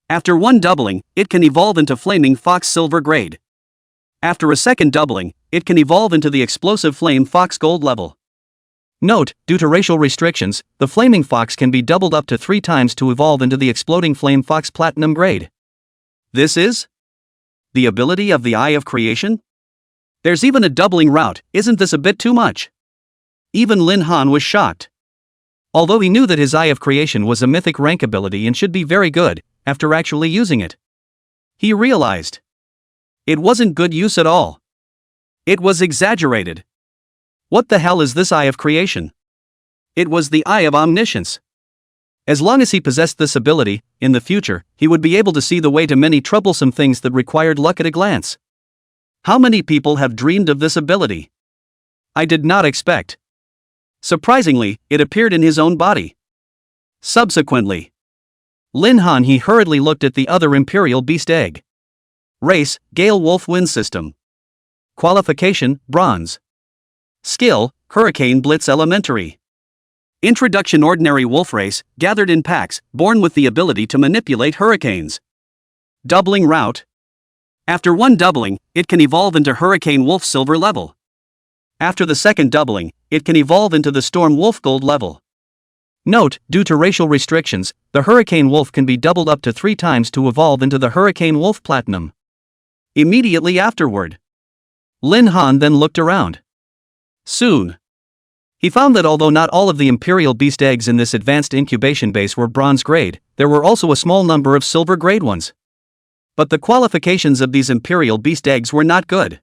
A: After one doubling, it can evolve into Flaming Fox Silver Grade. After a second doubling, it can evolve into the Explosive Flame Fox Gold level. Note, due to racial restrictions, the Flaming Fox can be doubled up to 3 times to evolve into the Exploding Flame Fox Platinum Grade. This is the ability of the Eye of Creation? There's even a doubling route. Isn't this a bit too much? Even Lin Han was shocked. Although he knew that his Eye of Creation was a mythic rank ability and should be very good, after actually using it, he realized it wasn't good use at all. It was exaggerated. What the hell is this Eye of Creation? It was the Eye of Omniscience. As long as he possessed this ability, in the future, he would be able to see the way to many troublesome things that required luck at a glance. How many people have dreamed of this ability? I did not expect. Surprisingly, it appeared in his own body. Subsequently, Lin Han he hurriedly looked at the other Imperial Beast egg. Race, Gale Wolf Wind System. Qualification, Bronze. Skill, Hurricane Blitz Elementary. Introduction Ordinary Wolf Race, gathered in packs, born with the ability to manipulate hurricanes. Doubling Route. After one doubling, it can evolve into Hurricane Wolf Silver level. After the second doubling, it can evolve into the Storm Wolf Gold level. Note, due to racial restrictions, the Hurricane Wolf can be doubled up to 3 times to evolve into the Hurricane Wolf Platinum. Immediately afterward, Lin Han then looked around. Soon, he found that although not all of the Imperial Beast eggs in this advanced incubation base were bronze grade, there were also a small number of silver grade ones. But the qualifications of these Imperial Beast eggs were not good.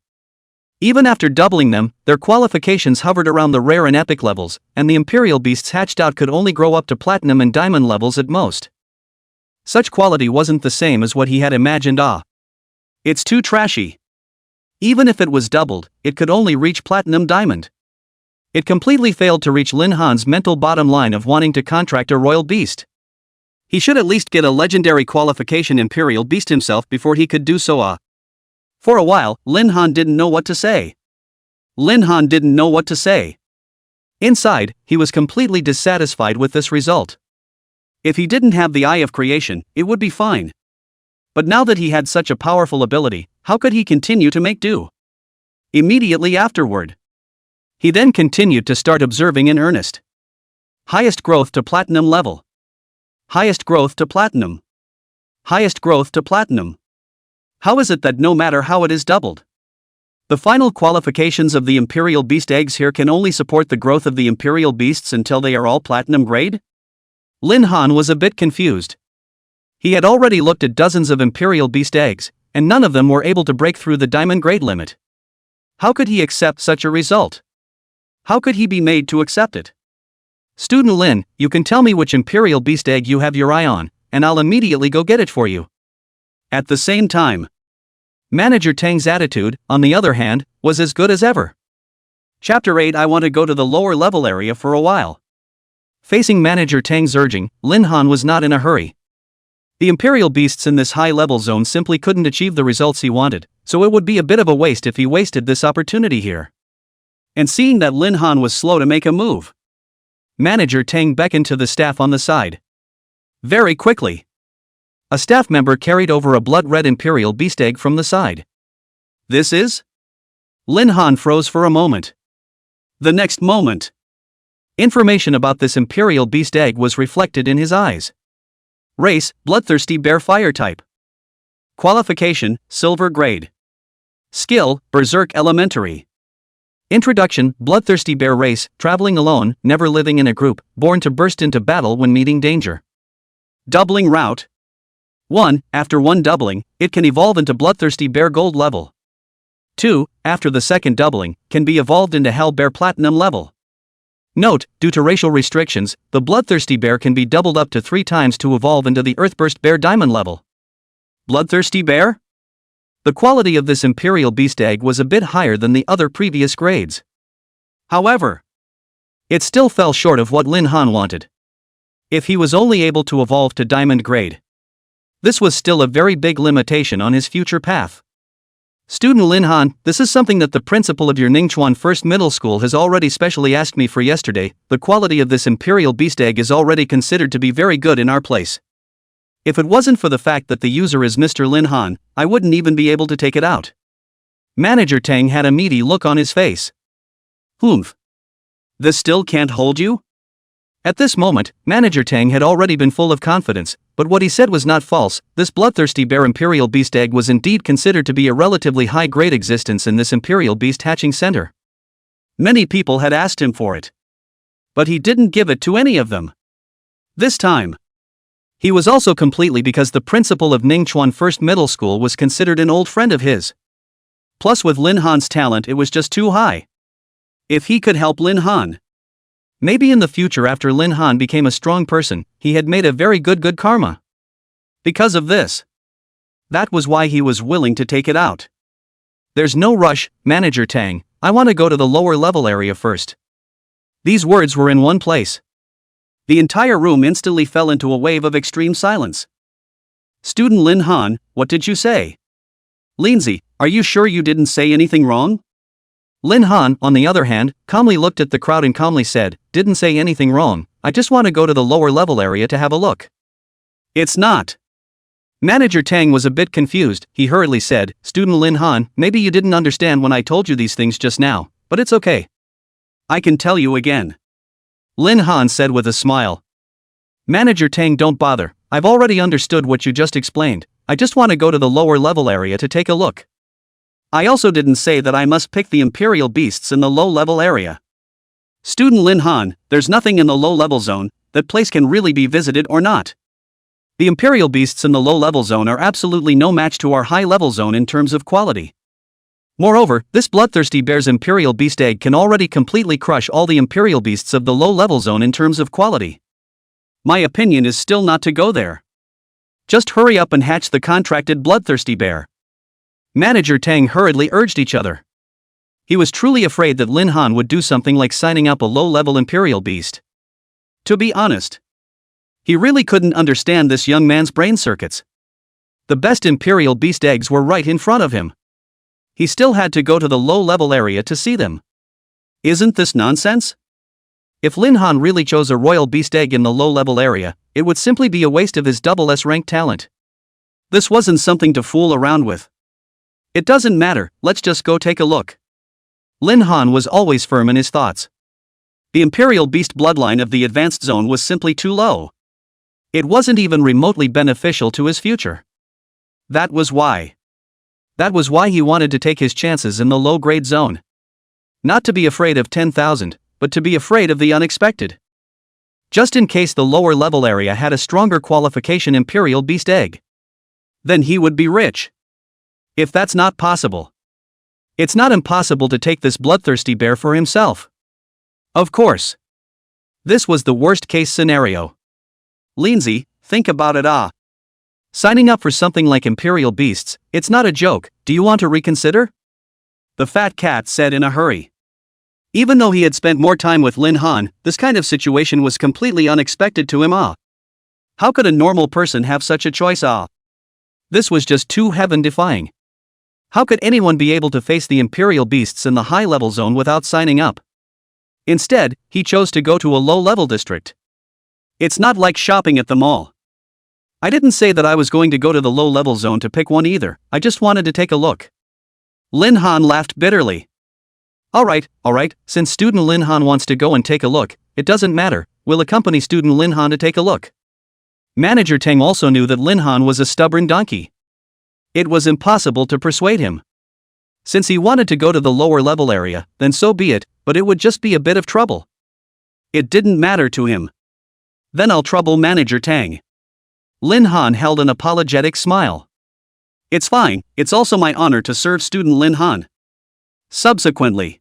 A: Even after doubling them, their qualifications hovered around the rare and epic levels, and the Imperial Beasts hatched out could only grow up to platinum and diamond levels at most. Such quality wasn't the same as what he had imagined. It's too trashy. Even if it was doubled, it could only reach platinum diamond. It completely failed to reach Lin Han's mental bottom line of wanting to contract a royal beast. He should at least get a legendary qualification Imperial Beast himself before he could do so. For a while, Lin Han didn't know what to say. Inside, he was completely dissatisfied with this result. If he didn't have the Eye of Creation, it would be fine. But now that he had such a powerful ability, how could he continue to make do? Immediately afterward, he then continued to start observing in earnest. Highest growth to platinum level. Highest growth to platinum. Highest growth to platinum. How is it that no matter how it is doubled, the final qualifications of the Imperial Beast eggs here can only support the growth of the Imperial Beasts until they are all platinum grade? Lin Han was a bit confused. He had already looked at dozens of Imperial Beast eggs, and none of them were able to break through the diamond grade limit. How could he accept such a result? How could he be made to accept it? Student Lin, you can tell me which Imperial Beast egg you have your eye on, and I'll immediately go get it for you. At the same time, Manager Tang's attitude, on the other hand, was as good as ever. Chapter 8. I want to go to the lower level area for a while. Facing Manager Tang's urging, Lin Han was not in a hurry. The Imperial beasts in this high-level zone simply couldn't achieve the results he wanted, so it would be a bit of a waste if he wasted this opportunity here. And seeing that Lin Han was slow to make a move, Manager Tang beckoned to the staff on the side. Very quickly, a staff member carried over a blood-red Imperial beast egg from the side. This is? Lin Han froze for a moment. The next moment, information about this Imperial beast egg was reflected in his eyes. Race, bloodthirsty bear fire type. Qualification, silver grade. Skill, berserk elementary. Introduction, bloodthirsty bear race, traveling alone, never living in a group, born to burst into battle when meeting danger. Doubling route. 1. After one doubling, it can evolve into bloodthirsty bear gold level. 2. After the second doubling, can be evolved into hell bear platinum level. Note, due to racial restrictions, the bloodthirsty bear can be doubled up to 3 times to evolve into the earthburst bear diamond level. Bloodthirsty bear? The quality of this Imperial beast egg was a bit higher than the other previous grades. However, it still fell short of what Lin Han wanted. If he was only able to evolve to diamond grade, this was still a very big limitation on his future path. Student Lin Han, this is something that the principal of your Ningchuan First Middle School has already specially asked me for yesterday. The quality of this Imperial beast egg is already considered to be very good in our place. If it wasn't for the fact that the user is Mr. Lin Han, I wouldn't even be able to take it out. Manager Tang had a meaty look on his face. Humph. This still can't hold you? At this moment, Manager Tang had already been full of confidence, but what he said was not false. This bloodthirsty bear Imperial beast egg was indeed considered to be a relatively high-grade existence in this Imperial beast hatching center. Many people had asked him for it, but he didn't give it to any of them. This time, he was also completely because the principal of Ningchuan First Middle School was considered an old friend of his. Plus with Lin Han's talent it was just too high. If he could help Lin Han, maybe in the future after Lin Han became a strong person, he had made a very good karma. Because of this, that was why he was willing to take it out. There's no rush, Manager Tang, I want to go to the lower level area first. These words were in one place. The entire room instantly fell into a wave of extreme silence. Student Lin Han, what did you say? Lindsay, are you sure you didn't say anything wrong? Lin Han, on the other hand, calmly looked at the crowd and calmly said, didn't say anything wrong, I just want to go to the lower level area to have a look. It's not. Manager Tang was a bit confused. He hurriedly said, Student Lin Han, maybe you didn't understand when I told you these things just now, but it's okay. I can tell you again. Lin Han said with a smile. Manager Tang, don't bother, I've already understood what you just explained, I just want to go to the lower level area to take a look. I also didn't say that I must pick the Imperial beasts in the low-level area. Student Lin Han, there's nothing in the low-level zone. That place can really be visited or not. The Imperial beasts in the low-level zone are absolutely no match to our high-level zone in terms of quality. Moreover, this bloodthirsty bear's Imperial beast egg can already completely crush all the Imperial beasts of the low-level zone in terms of quality. My opinion is still not to go there. Just hurry up and hatch the contracted bloodthirsty bear. Manager Tang hurriedly urged each other. He was truly afraid that Lin Han would do something like signing up a low-level Imperial beast. To be honest, he really couldn't understand this young man's brain circuits. The best Imperial beast eggs were right in front of him. He still had to go to the low-level area to see them. Isn't this nonsense? If Lin Han really chose a royal beast egg in the low-level area, it would simply be a waste of his double S-rank talent. This wasn't something to fool around with. It doesn't matter, let's just go take a look. Lin Han was always firm in his thoughts. The Imperial Beast bloodline of the advanced zone was simply too low. It wasn't even remotely beneficial to his future. That was why he wanted to take his chances in the low-grade zone. Not to be afraid of 10,000, but to be afraid of the unexpected. Just in case the lower level area had a stronger qualification Imperial Beast egg. Then he would be rich. If that's not possible, it's not impossible to take this bloodthirsty bear for himself. Of course. This was the worst-case scenario. Lindsay, think about it. Signing up for something like Imperial Beasts, it's not a joke, do you want to reconsider? The fat cat said in a hurry. Even though he had spent more time with Lin Han, this kind of situation was completely unexpected to him. How could a normal person have such a choice? This was just too heaven-defying. How could anyone be able to face the Imperial beasts in the high-level zone without signing up? Instead, he chose to go to a low-level district. It's not like shopping at the mall. I didn't say that I was going to go to the low-level zone to pick one either, I just wanted to take a look. Lin Han laughed bitterly. Alright, since student Lin Han wants to go and take a look, it doesn't matter, we'll accompany student Lin Han to take a look. Manager Tang also knew that Lin Han was a stubborn donkey. It was impossible to persuade him. Since he wanted to go to the lower level area, then so be it, but it would just be a bit of trouble. It didn't matter to him. Then I'll trouble Manager Tang. Lin Han held an apologetic smile. It's fine, it's also my honor to serve student Lin Han. Subsequently,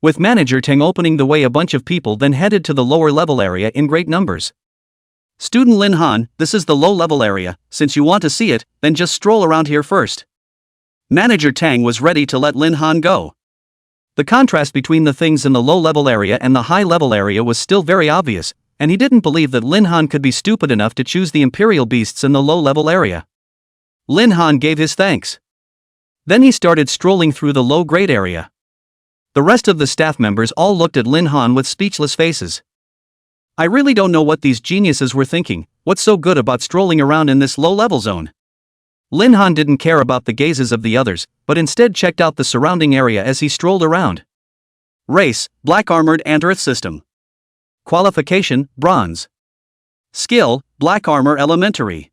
A: with Manager Tang opening the way, a bunch of people then headed to the lower level area in great numbers. Student Lin Han, this is the low level area, since you want to see it, then just stroll around here first. Manager Tang was ready to let Lin Han go. The contrast between the things in the low level area and the high level area was still very obvious, and he didn't believe that Lin Han could be stupid enough to choose the Imperial beasts in the low level area. Lin Han gave his thanks. Then he started strolling through the low grade area. The rest of the staff members all looked at Lin Han with speechless faces. I really don't know what these geniuses were thinking. What's so good about strolling around in this low level zone? Lin Han didn't care about the gazes of the others, but instead checked out the surrounding area as he strolled around. Race, Black Armored Ant Earth System. Qualification, Bronze. Skill, Black Armor Elementary.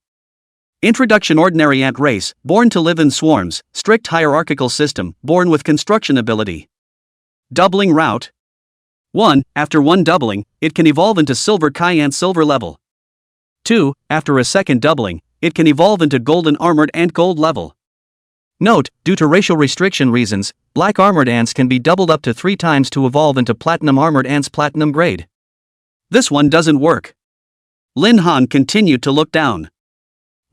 A: Introduction, Ordinary Ant Race, born to live in swarms, strict hierarchical system, born with construction ability. Doubling route. 1. After one doubling, it can evolve into Silver Cayenne Silver level. 2. After a second doubling, it can evolve into Golden Armored Ant Gold level. Note, due to racial restriction reasons, Black Armored Ants can be doubled up to 3 times to evolve into Platinum Armored Ants Platinum grade. This one doesn't work. Lin Han continued to look down.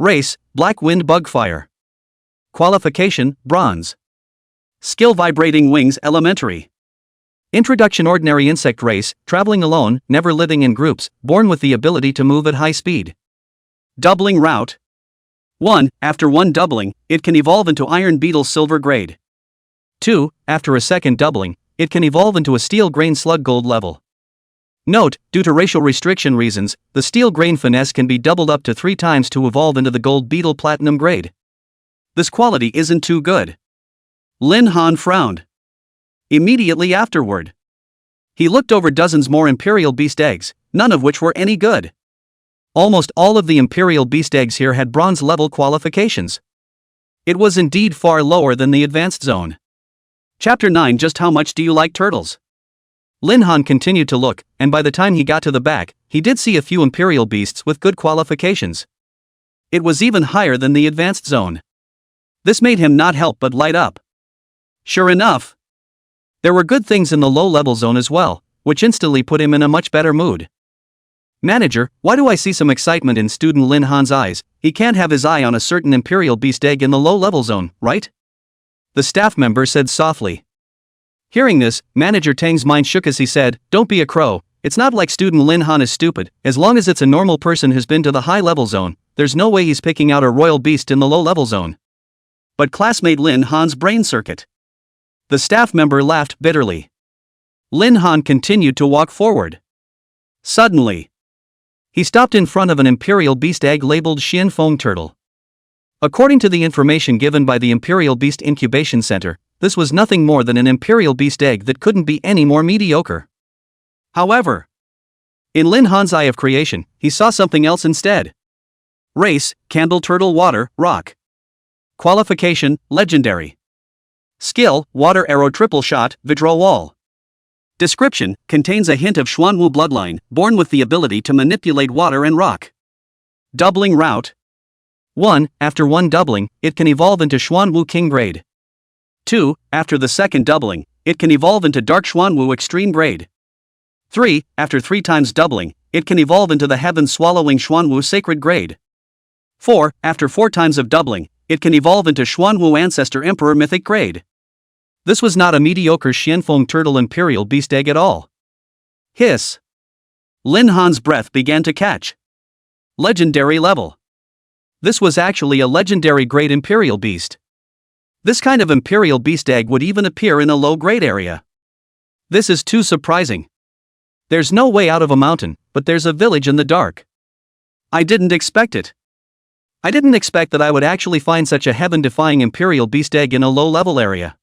A: Race, Black Wind Bugfire. Qualification, Bronze. Skill, Vibrating Wings Elementary. Introduction, Ordinary Insect Race, traveling alone, never living in groups, born with the ability to move at high speed. Doubling route. 1. After one doubling, it can evolve into Iron Beetle Silver grade. 2. After a second doubling, it can evolve into a Steel Grain Slug Gold level. Note, due to racial restriction reasons, the Steel Grain Finesse can be doubled up to 3 times to evolve into the Gold Beetle Platinum grade. This quality isn't too good. Lin Han frowned. Immediately afterward, he looked over dozens more Imperial Beast eggs, none of which were any good. Almost all of the Imperial Beast eggs here had bronze level qualifications. It was indeed far lower than the advanced zone. Chapter 9. Just how much do you like turtles? Lin Han continued to look, and by the time he got to the back, he did see a few Imperial Beasts with good qualifications. It was even higher than the advanced zone. This made him not help but light up. Sure enough, there were good things in the low-level zone as well, which instantly put him in a much better mood. Manager, why do I see some excitement in student Lin Han's eyes? He can't have his eye on a certain Imperial Beast egg in the low-level zone, right? The staff member said softly. Hearing this, Manager Tang's mind shook as he said, Don't be a crow, it's not like student Lin Han is stupid. As long as it's a normal person who's been to the high-level zone, there's no way he's picking out a royal beast in the low-level zone. But classmate Lin Han's brain circuit. The staff member laughed bitterly. Lin Han continued to walk forward. Suddenly, he stopped in front of an Imperial Beast egg labeled Xuanfeng Turtle. According to the information given by the Imperial Beast Incubation Center, this was nothing more than an Imperial Beast egg that couldn't be any more mediocre. However, in Lin Han's eye of creation, he saw something else instead. Race, Candle Turtle Water, Rock. Qualification, Legendary. Skill, Water Arrow Triple Shot, Vidro Wall. Description, contains a hint of Xuanwu bloodline, born with the ability to manipulate water and rock. Doubling route. 1. After one doubling, it can evolve into Xuanwu King grade. 2. After the second doubling, it can evolve into Dark Xuanwu Extreme grade. 3. After 3 times doubling, it can evolve into the Heaven Swallowing Xuanwu Sacred grade. 4. After 4 times of doubling, it can evolve into Xuanwu Ancestor Emperor Mythic grade. This was not a mediocre Xuanfeng Turtle Imperial Beast egg at all. Hiss. Lin Han's breath began to catch. Legendary level. This was actually a legendary grade Imperial Beast. This kind of Imperial Beast egg would even appear in a low-grade area. This is too surprising. There's no way out of a mountain, but there's a village in the dark. I didn't expect it. I didn't expect that I would actually find such a heaven-defying Imperial Beast egg in a low-level area.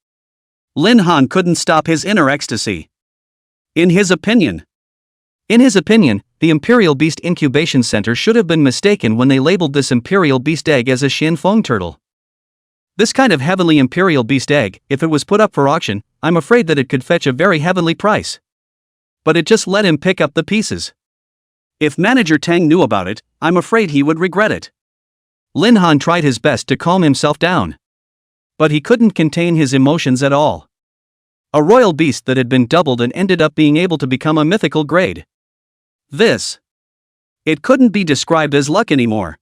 A: Lin Han couldn't stop his inner ecstasy. In his opinion, the Imperial Beast Incubation Center should have been mistaken when they labeled this Imperial Beast egg as a Xuanfeng Turtle. This kind of heavenly Imperial Beast egg, if it was put up for auction, I'm afraid that it could fetch a very heavenly price. But it just let him pick up the pieces. If Manager Tang knew about it, I'm afraid he would regret it. Lin Han tried his best to calm himself down. But he couldn't contain his emotions at all. A royal beast that had been doubled and ended up being able to become a mythical grade. It couldn't be described as luck anymore.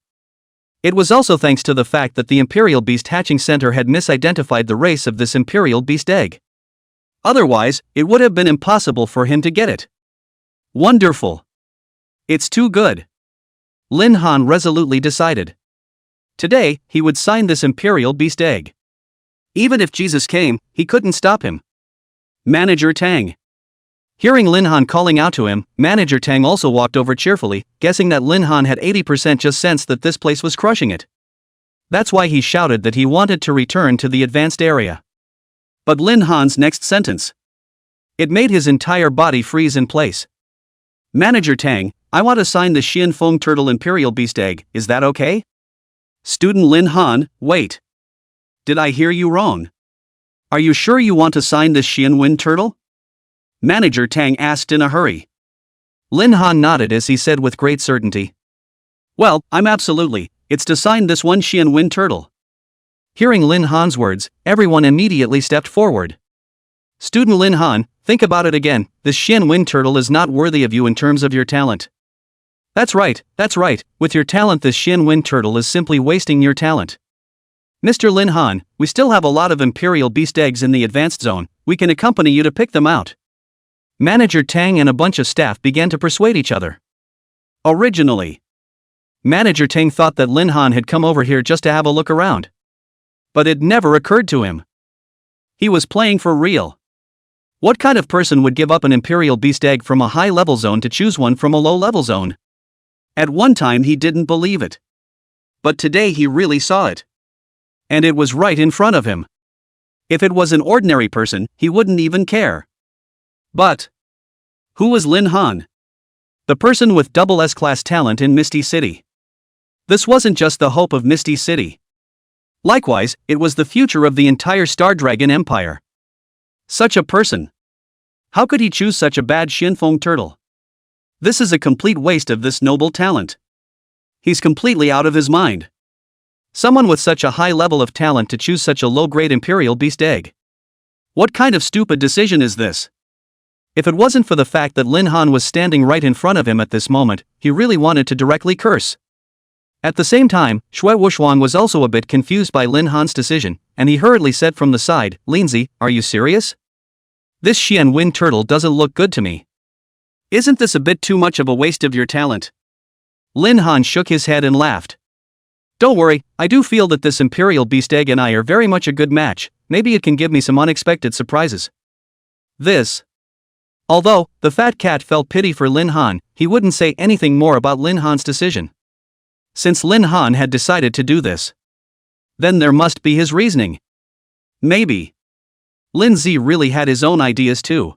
A: It was also thanks to the fact that the Imperial Beast Hatching Center had misidentified the race of this Imperial Beast egg. Otherwise, it would have been impossible for him to get it. Wonderful. It's too good. Lin Han resolutely decided. Today, he would sign this Imperial Beast egg. Even if Jesus came, he couldn't stop him. Manager Tang. Hearing Lin Han calling out to him, Manager Tang also walked over cheerfully, guessing that Lin Han had 80% just sensed that this place was crushing it. That's why he shouted that he wanted to return to the advanced area. But Lin Han's next sentence. It made his entire body freeze in place. Manager Tang, I want to sign the Xuanfeng Turtle Imperial Beast egg, is that okay? Student Lin Han, wait. Did I hear you wrong? Are you sure you want to sign this Xuanfeng Turtle? Manager Tang asked in a hurry. Lin Han nodded as he said with great certainty. Well, I'm absolutely, it's to sign this one Xuanfeng Turtle. Hearing Lin Han's words, everyone immediately stepped forward. Student Lin Han, think about it again, this Xuanfeng Turtle is not worthy of you in terms of your talent. That's right, with your talent this Xuanfeng Turtle is simply wasting your talent. Mr. Lin Han, we still have a lot of Imperial Beast eggs in the advanced zone, we can accompany you to pick them out. Manager Tang and a bunch of staff began to persuade each other. Originally, Manager Tang thought that Lin Han had come over here just to have a look around. But it never occurred to him. He was playing for real. What kind of person would give up an Imperial Beast egg from a high-level zone to choose one from a low-level zone? At one time he didn't believe it. But today he really saw it. And it was right in front of him. If it was an ordinary person, he wouldn't even care. But who was Lin Han? The person with double S-class talent in Misty City. This wasn't just the hope of Misty City. Likewise, it was the future of the entire Star Dragon Empire. Such a person. How could he choose such a bad Xuanfeng Turtle? This is a complete waste of this noble talent. He's completely out of his mind. Someone with such a high level of talent to choose such a low-grade Imperial Beast egg. What kind of stupid decision is this? If it wasn't for the fact that Lin Han was standing right in front of him at this moment, he really wanted to directly curse. At the same time, Shui Wushuang was also a bit confused by Lin Han's decision, and he hurriedly said from the side, Lindsay, are you serious? This Xuanfeng Turtle doesn't look good to me. Isn't this a bit too much of a waste of your talent? Lin Han shook his head and laughed. Don't worry, I do feel that this Imperial Beast egg and I are very much a good match, maybe it can give me some unexpected surprises. Although, the fat cat felt pity for Lin Han, he wouldn't say anything more about Lin Han's decision. Since Lin Han had decided to do this, then there must be his reasoning. Maybe Lin Zi really had his own ideas too.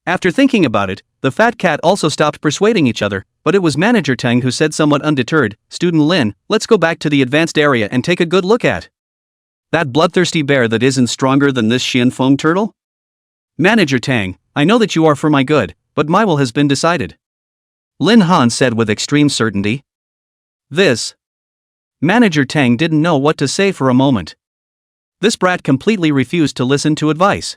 A: After thinking about it, the fat cat also stopped persuading each other, but it was Manager Tang who said somewhat undeterred, Student Lin, let's go back to the advanced area and take a good look at that bloodthirsty bear that isn't stronger than this Xuanfeng Turtle? Manager Tang, I know that you are for my good, but my will has been decided. Lin Han said with extreme certainty. Manager Tang didn't know what to say for a moment. This brat completely refused to listen to advice.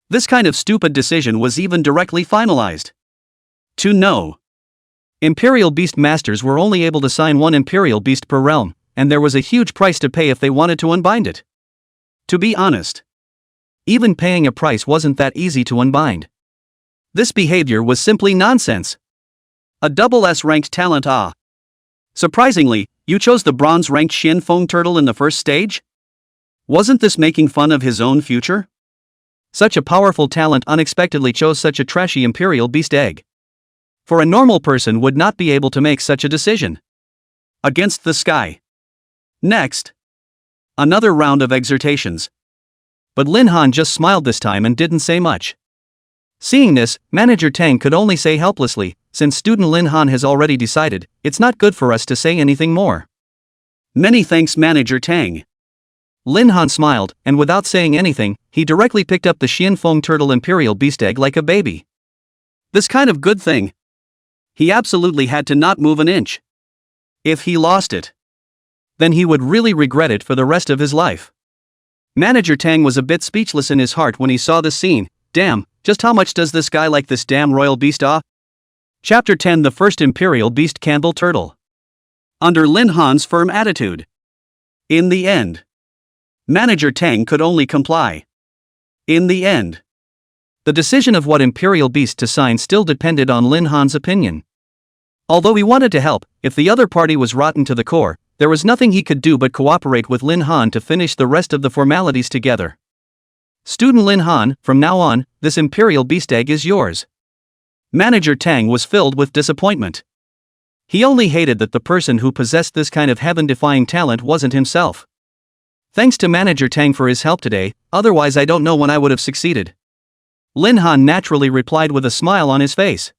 A: This kind of stupid decision was even directly finalized. To know. Imperial Beast Masters were only able to sign one Imperial Beast per realm, and there was a huge price to pay if they wanted to unbind it. To be honest, Even paying a price wasn't that easy to unbind. This behavior was simply nonsense. A double S-ranked talent. Surprisingly, you chose the bronze-ranked Xuanfeng Turtle in the first stage? Wasn't this making fun of his own future? Such a powerful talent unexpectedly chose such a trashy imperial beast egg. For a normal person would not be able to make such a decision. Against the sky. Next. Another round of exhortations. But Lin Han just smiled this time and didn't say much. Seeing this, Manager Tang could only say helplessly, since student Lin Han has already decided, it's not good for us to say anything more. Many thanks, Manager Tang. Lin Han smiled, and without saying anything, he directly picked up the Xuanfeng Turtle Imperial Beast Egg like a baby. This kind of good thing. He absolutely had to not move an inch. If he lost it, then he would really regret it for the rest of his life. Manager Tang was a bit speechless in his heart when he saw this scene. Damn, just how much does this guy like this damn royal beast? Chapter 10, The First Imperial Beast Candle Turtle. Under Lin Han's firm attitude. In the end, Manager Tang could only comply. In the end, the decision of what imperial beast to sign still depended on Lin Han's opinion. Although he wanted to help, if the other party was rotten to the core, there was nothing he could do but cooperate with Lin Han to finish the rest of the formalities together. Student Lin Han, from now on, this imperial beast egg is yours. Manager Tang was filled with disappointment. He only hated that the person who possessed this kind of heaven-defying talent wasn't himself. Thanks to Manager Tang for his help today, otherwise I don't know when I would have succeeded. Lin Han naturally replied with a smile on his face.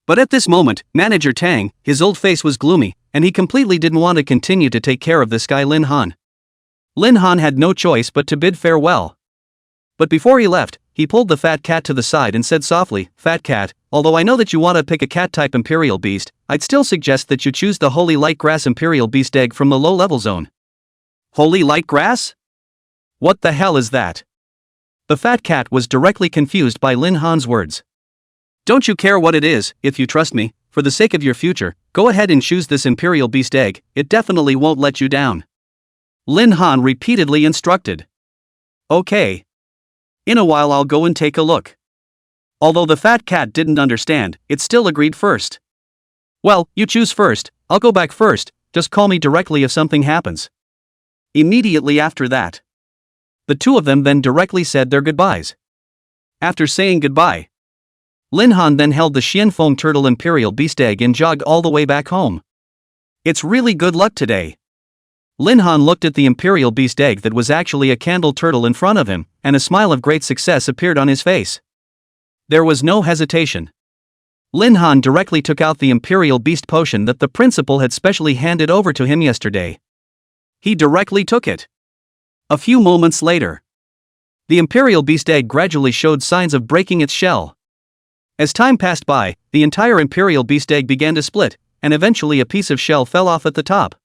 A: But at this moment, Manager Tang, his old face was gloomy, and he completely didn't want to continue to take care of this guy Lin Han. Lin Han had no choice but to bid farewell. But before he left, he pulled the fat cat to the side and said softly, "Fat cat, although I know that you want to pick a cat-type imperial beast, I'd still suggest that you choose the holy light grass imperial beast egg from the low-level zone." Holy light grass? What the hell is that? The fat cat was directly confused by Lin Han's words. Don't you care what it is, if you trust me, for the sake of your future, go ahead and choose this imperial beast egg, it definitely won't let you down. Lin Han repeatedly instructed. Okay. In a while I'll go and take a look. Although the fat cat didn't understand, it still agreed first. Well, you choose first, I'll go back first, just call me directly if something happens. Immediately after that, the two of them then directly said their goodbyes. After saying goodbye, Lin Han then held the Xuanfeng Turtle Imperial Beast Egg and jogged all the way back home. It's really good luck today. Lin Han looked at the Imperial Beast Egg that was actually a candle turtle in front of him, and a smile of great success appeared on his face. There was no hesitation. Lin Han directly took out the Imperial Beast Potion that the principal had specially handed over to him yesterday. He directly took it. A few moments later, the Imperial Beast Egg gradually showed signs of breaking its shell. As time passed by, the entire Imperial Beast Egg began to split, and eventually a piece of shell fell off at the top.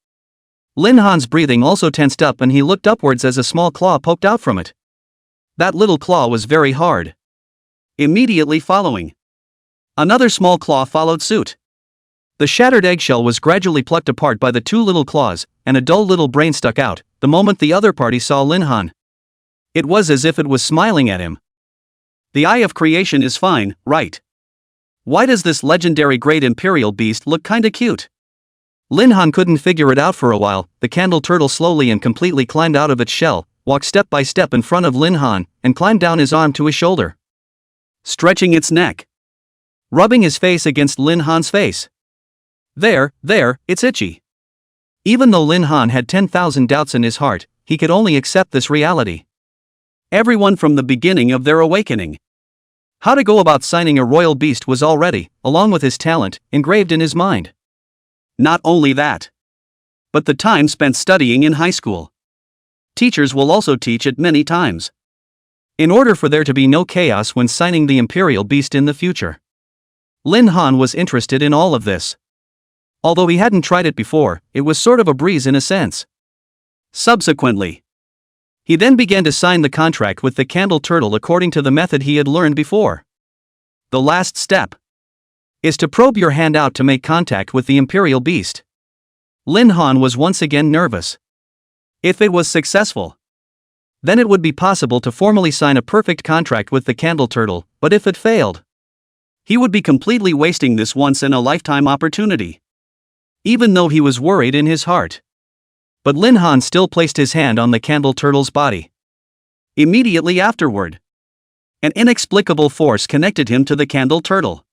A: Lin Han's breathing also tensed up and he looked upwards as a small claw poked out from it. That little claw was very hard. Immediately following, another small claw followed suit. The shattered eggshell was gradually plucked apart by the two little claws, and a dull little brain stuck out, the moment the other party saw Lin Han. It was as if it was smiling at him. The eye of creation is fine, right? Why does this legendary great imperial beast look kinda cute? Lin Han couldn't figure it out for a while. The candle turtle slowly and completely climbed out of its shell, walked step by step in front of Lin Han, and climbed down his arm to his shoulder. Stretching its neck. Rubbing his face against Lin Han's face. There, it's itchy. Even though Lin Han had 10,000 doubts in his heart, he could only accept this reality. Everyone from the beginning of their awakening. How to go about signing a royal beast was already, along with his talent, engraved in his mind. Not only that, but the time spent studying in high school. Teachers will also teach it many times. In order for there to be no chaos when signing the imperial beast in the future. Lin Han was interested in all of this. Although he hadn't tried it before, it was sort of a breeze in a sense. Subsequently, he then began to sign the contract with the candle turtle according to the method he had learned before. The last step is to probe your hand out to make contact with the imperial beast. Lin Han was once again nervous. If it was successful, Then it would be possible to formally sign a perfect contract with the Candle Turtle, but if it failed, he would be completely wasting this once-in-a-lifetime opportunity. Even though he was worried in his heart. But Lin Han still placed his hand on the Candle Turtle's body. Immediately afterward, an inexplicable force connected him to the Candle Turtle.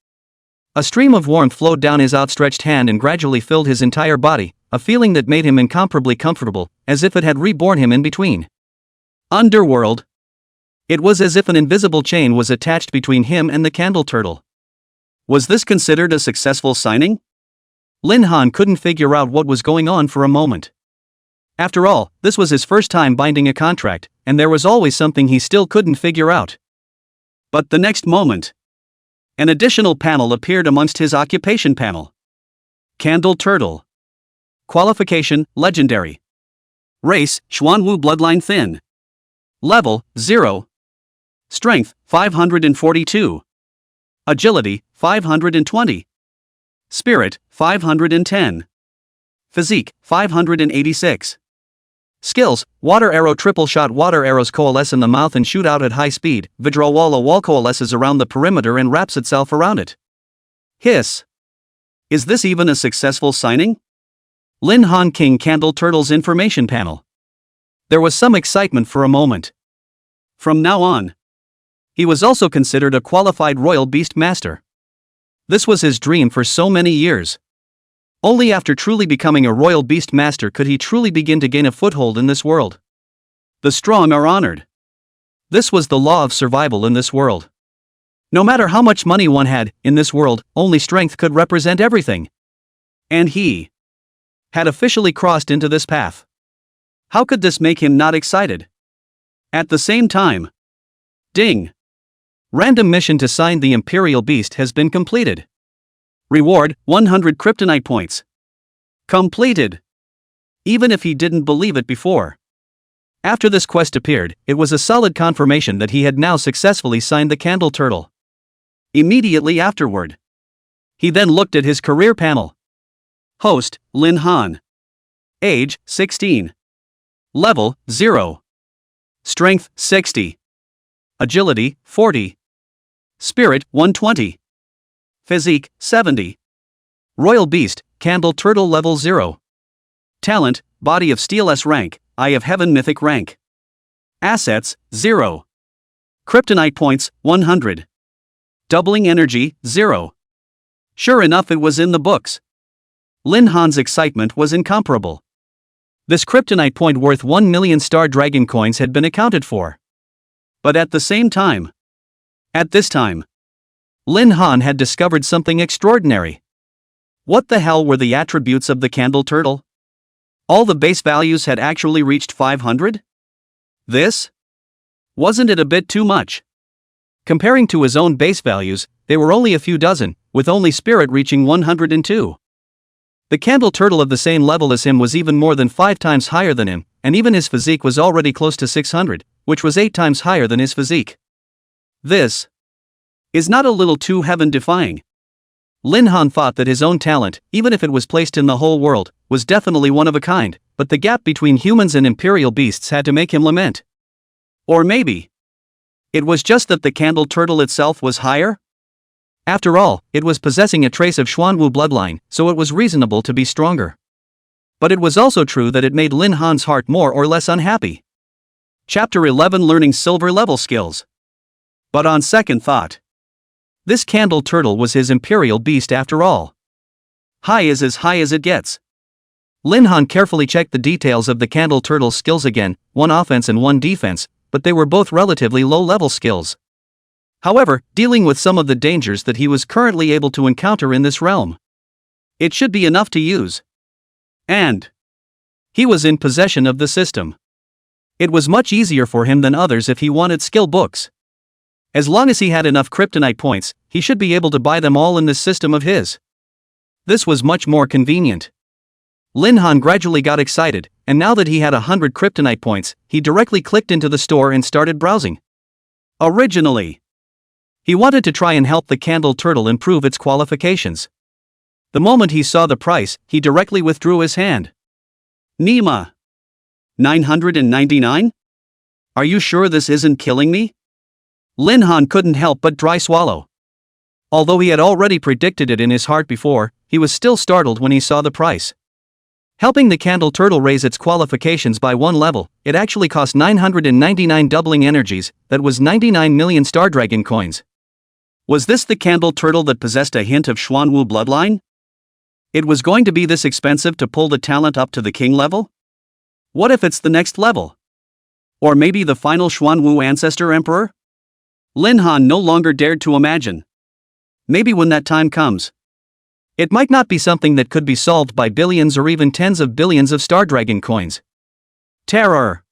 A: A stream of warmth flowed down his outstretched hand and gradually filled his entire body, a feeling that made him incomparably comfortable, as if it had reborn him in between. Underworld. It was as if an invisible chain was attached between him and the Candle Turtle. Was this considered a successful signing? Lin Han couldn't figure out what was going on for a moment. After all, this was his first time binding a contract, and there was always something he still couldn't figure out. But the next moment, an additional panel appeared amongst his occupation panel. Candle Turtle. Qualification, Legendary. Race, Xuanwu bloodline thin. Level, 0. Strength, 542. Agility, 520. Spirit, 510. Physique, 586. Skills, water arrow triple shot. Water arrows coalesce in the mouth and shoot out at high speed. Vidrawala wall coalesces around the perimeter and wraps itself around it. Hiss. Is this even a successful signing? Lin Han King Candle Turtle's information panel. There was some excitement for a moment. From now on, he was also considered a qualified royal beast master. This was his dream for so many years. Only after truly becoming a royal beast master could he truly begin to gain a foothold in this world. The strong are honored. This was the law of survival in this world. No matter how much money one had, in this world, only strength could represent everything. And he had officially crossed into this path. How could this make him not excited? At the same time, ding! Random mission to sign the Imperial Beast has been completed. Reward, 100 kryptonite points. Completed. Even if he didn't believe it before. After this quest appeared, it was a solid confirmation that he had now successfully signed the Candle Turtle. Immediately afterward, he then looked at his career panel. Host, Lin Han. Age, 16. Level, 0. Strength, 60. Agility, 40. Spirit, 120. Physique, 70. Royal Beast, Candle Turtle level 0. Talent, Body of Steel S rank, Eye of Heaven mythic rank. Assets, 0. Kryptonite points, 100. Doubling energy, 0. Sure enough, it was in the books. Lin Han's excitement was incomparable. This kryptonite point worth 1 million star dragon coins had been accounted for. But at the same time, at this time, Lin Han had discovered something extraordinary. What the hell were the attributes of the Candle Turtle? All the base values had actually reached 500? This? Wasn't it a bit too much? Comparing to his own base values, they were only a few dozen, with only Spirit reaching 102. The Candle Turtle of the same level as him was even more than 5 times higher than him, and even his physique was already close to 600, which was 8 times higher than his physique. This is not a little too heaven-defying. Lin Han thought that his own talent, even if it was placed in the whole world, was definitely one of a kind, but the gap between humans and imperial beasts had to make him lament. Or maybe it was just that the Candle Turtle itself was higher? After all, it was possessing a trace of Xuanwu bloodline, so it was reasonable to be stronger. But it was also true that it made Lin Han's heart more or less unhappy. Chapter 11 Learning Silver Level Skills. But on second thought, this Candle Turtle was his imperial beast after all. High is as high as it gets. Lin Han carefully checked the details of the Candle Turtle's skills again, 1 offense and 1 defense, but they were both relatively low-level skills. However, dealing with some of the dangers that he was currently able to encounter in this realm, it should be enough to use. And he was in possession of the system. It was much easier for him than others if he wanted skill books. As long as he had enough kryptonite points, he should be able to buy them all in this system of his. This was much more convenient. Lin Han gradually got excited, and now that he had 100 kryptonite points, he directly clicked into the store and started browsing. Originally, he wanted to try and help the Candle Turtle improve its qualifications. The moment he saw the price, he directly withdrew his hand. Nima. 999? Are you sure this isn't killing me? Lin Han couldn't help but dry swallow. Although he had already predicted it in his heart before, he was still startled when he saw the price. Helping the Candle Turtle raise its qualifications by one level, it actually cost 999 doubling energies, that was 99 million Star Dragon coins. Was this the Candle Turtle that possessed a hint of Xuanwu bloodline? It was going to be this expensive to pull the talent up to the king level? What if it's the next level? Or maybe the final Xuanwu ancestor emperor? Lin Han no longer dared to imagine. Maybe when that time comes. It might not be something that could be solved by billions or even tens of billions of Star Dragon coins. Terror.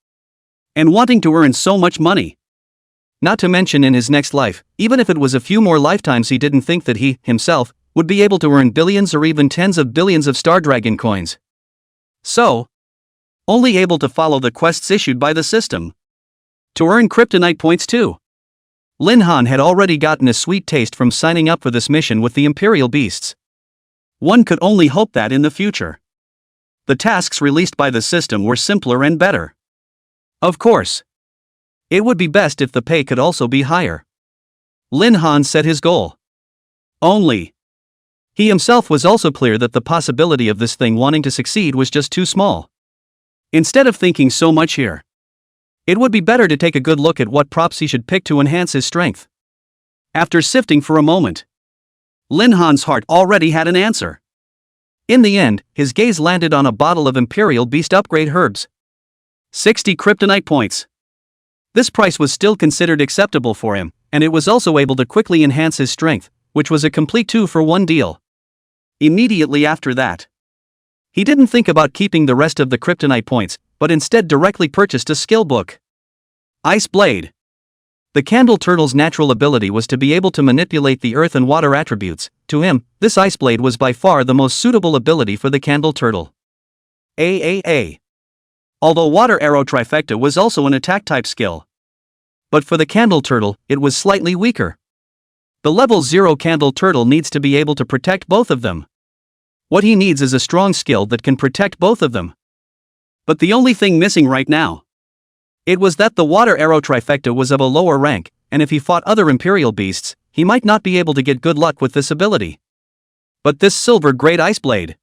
A: And wanting to earn so much money. Not to mention in his next life, even if it was a few more lifetimes, he didn't think that he, himself, would be able to earn billions or even tens of billions of Star Dragon coins. So, only able to follow the quests issued by the system. To earn kryptonite points too. Lin Han had already gotten a sweet taste from signing up for this mission with the Imperial Beasts. One could only hope that in the future, the tasks released by the system were simpler and better. Of course, it would be best if the pay could also be higher. Lin Han set his goal. Only, he himself was also clear that the possibility of this thing wanting to succeed was just too small. Instead of thinking so much here, it would be better to take a good look at what props he should pick to enhance his strength. After sifting for a moment, Lin Han's heart already had an answer. In the end, his gaze landed on a bottle of Imperial Beast upgrade herbs. 60 kryptonite points. This price was still considered acceptable for him, and it was also able to quickly enhance his strength, which was a complete 2-for-1 deal. Immediately after that, he didn't think about keeping the rest of the kryptonite points, but instead directly purchased a skill book. Ice Blade. The Candle Turtle's natural ability was to be able to manipulate the earth and water attributes. To him, this Ice Blade was by far the most suitable ability for the Candle Turtle. Although Water Arrow Trifecta was also an attack-type skill. But for the Candle Turtle, it was slightly weaker. The level 0 Candle Turtle needs to be able to protect both of them. What he needs is a strong skill that can protect both of them. But the only thing missing right now, it was that the Water Arrow Trifecta was of a lower rank, and if he fought other Imperial Beasts, he might not be able to get good luck with this ability. But this Silver Great Ice Blade,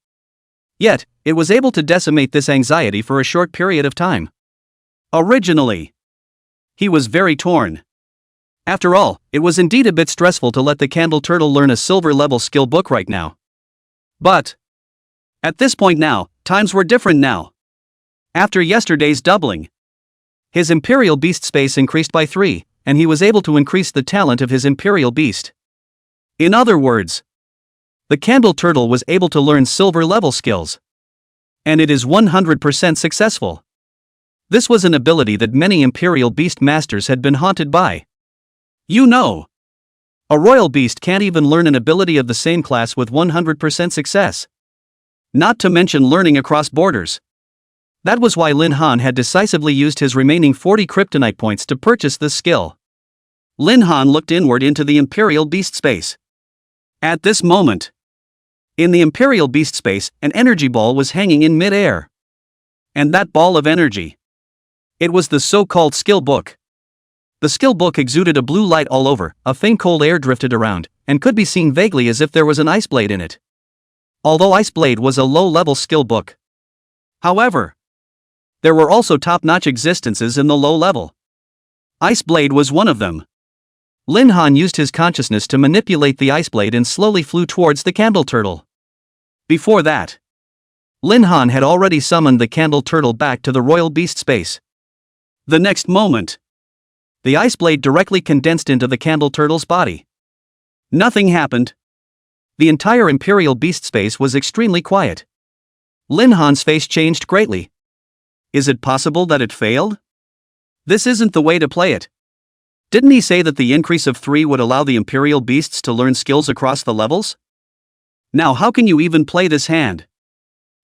A: yet, it was able to decimate this anxiety for a short period of time. Originally, he was very torn. After all, it was indeed a bit stressful to let the Candle Turtle learn a silver-level skill book right now. But, at this point now, times were different now. After yesterday's doubling, his Imperial Beast space increased by 3, and he was able to increase the talent of his Imperial Beast. In other words, the Candle Turtle was able to learn silver-level skills. And it is 100% successful. This was an ability that many Imperial Beast masters had been haunted by. You know, a Royal Beast can't even learn an ability of the same class with 100% success. Not to mention learning across borders. That was why Lin Han had decisively used his remaining 40 kryptonite points to purchase this skill. Lin Han looked inward into the Imperial Beast space. At this moment, in the Imperial Beast space, an energy ball was hanging in mid-air. And that ball of energy, it was the so-called skill book. The skill book exuded a blue light all over, a faint cold air drifted around, and could be seen vaguely as if there was an ice blade in it. Although Ice Blade was a low-level skill book. However, there were also top-notch existences in the low level. Ice Blade was one of them. Lin Han used his consciousness to manipulate the Ice Blade and slowly flew towards the Candle Turtle. Before that, Lin Han had already summoned the Candle Turtle back to the Royal Beast space. The next moment, the Ice Blade directly condensed into the Candle Turtle's body. Nothing happened. The entire Imperial Beast space was extremely quiet. Lin Han's face changed greatly. Is it possible that it failed? This isn't the way to play it. Didn't he say that the increase of 3 would allow the Imperial Beasts to learn skills across the levels? Now how can you even play this hand?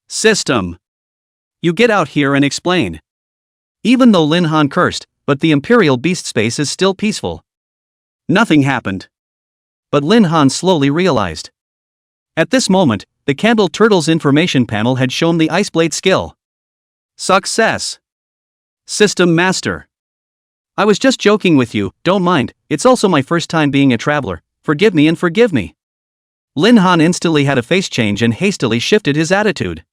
A: System. You get out here and explain. Even though Lin Han cursed, but the Imperial Beast space is still peaceful. Nothing happened. But Lin Han slowly realized. At this moment, the Candle Turtle's information panel had shown the Ice Blade skill. Success. System Master. I was just joking with you, don't mind, it's also my first time being a traveler, forgive me and forgive me. Lin Han instantly had a face change and hastily shifted his attitude.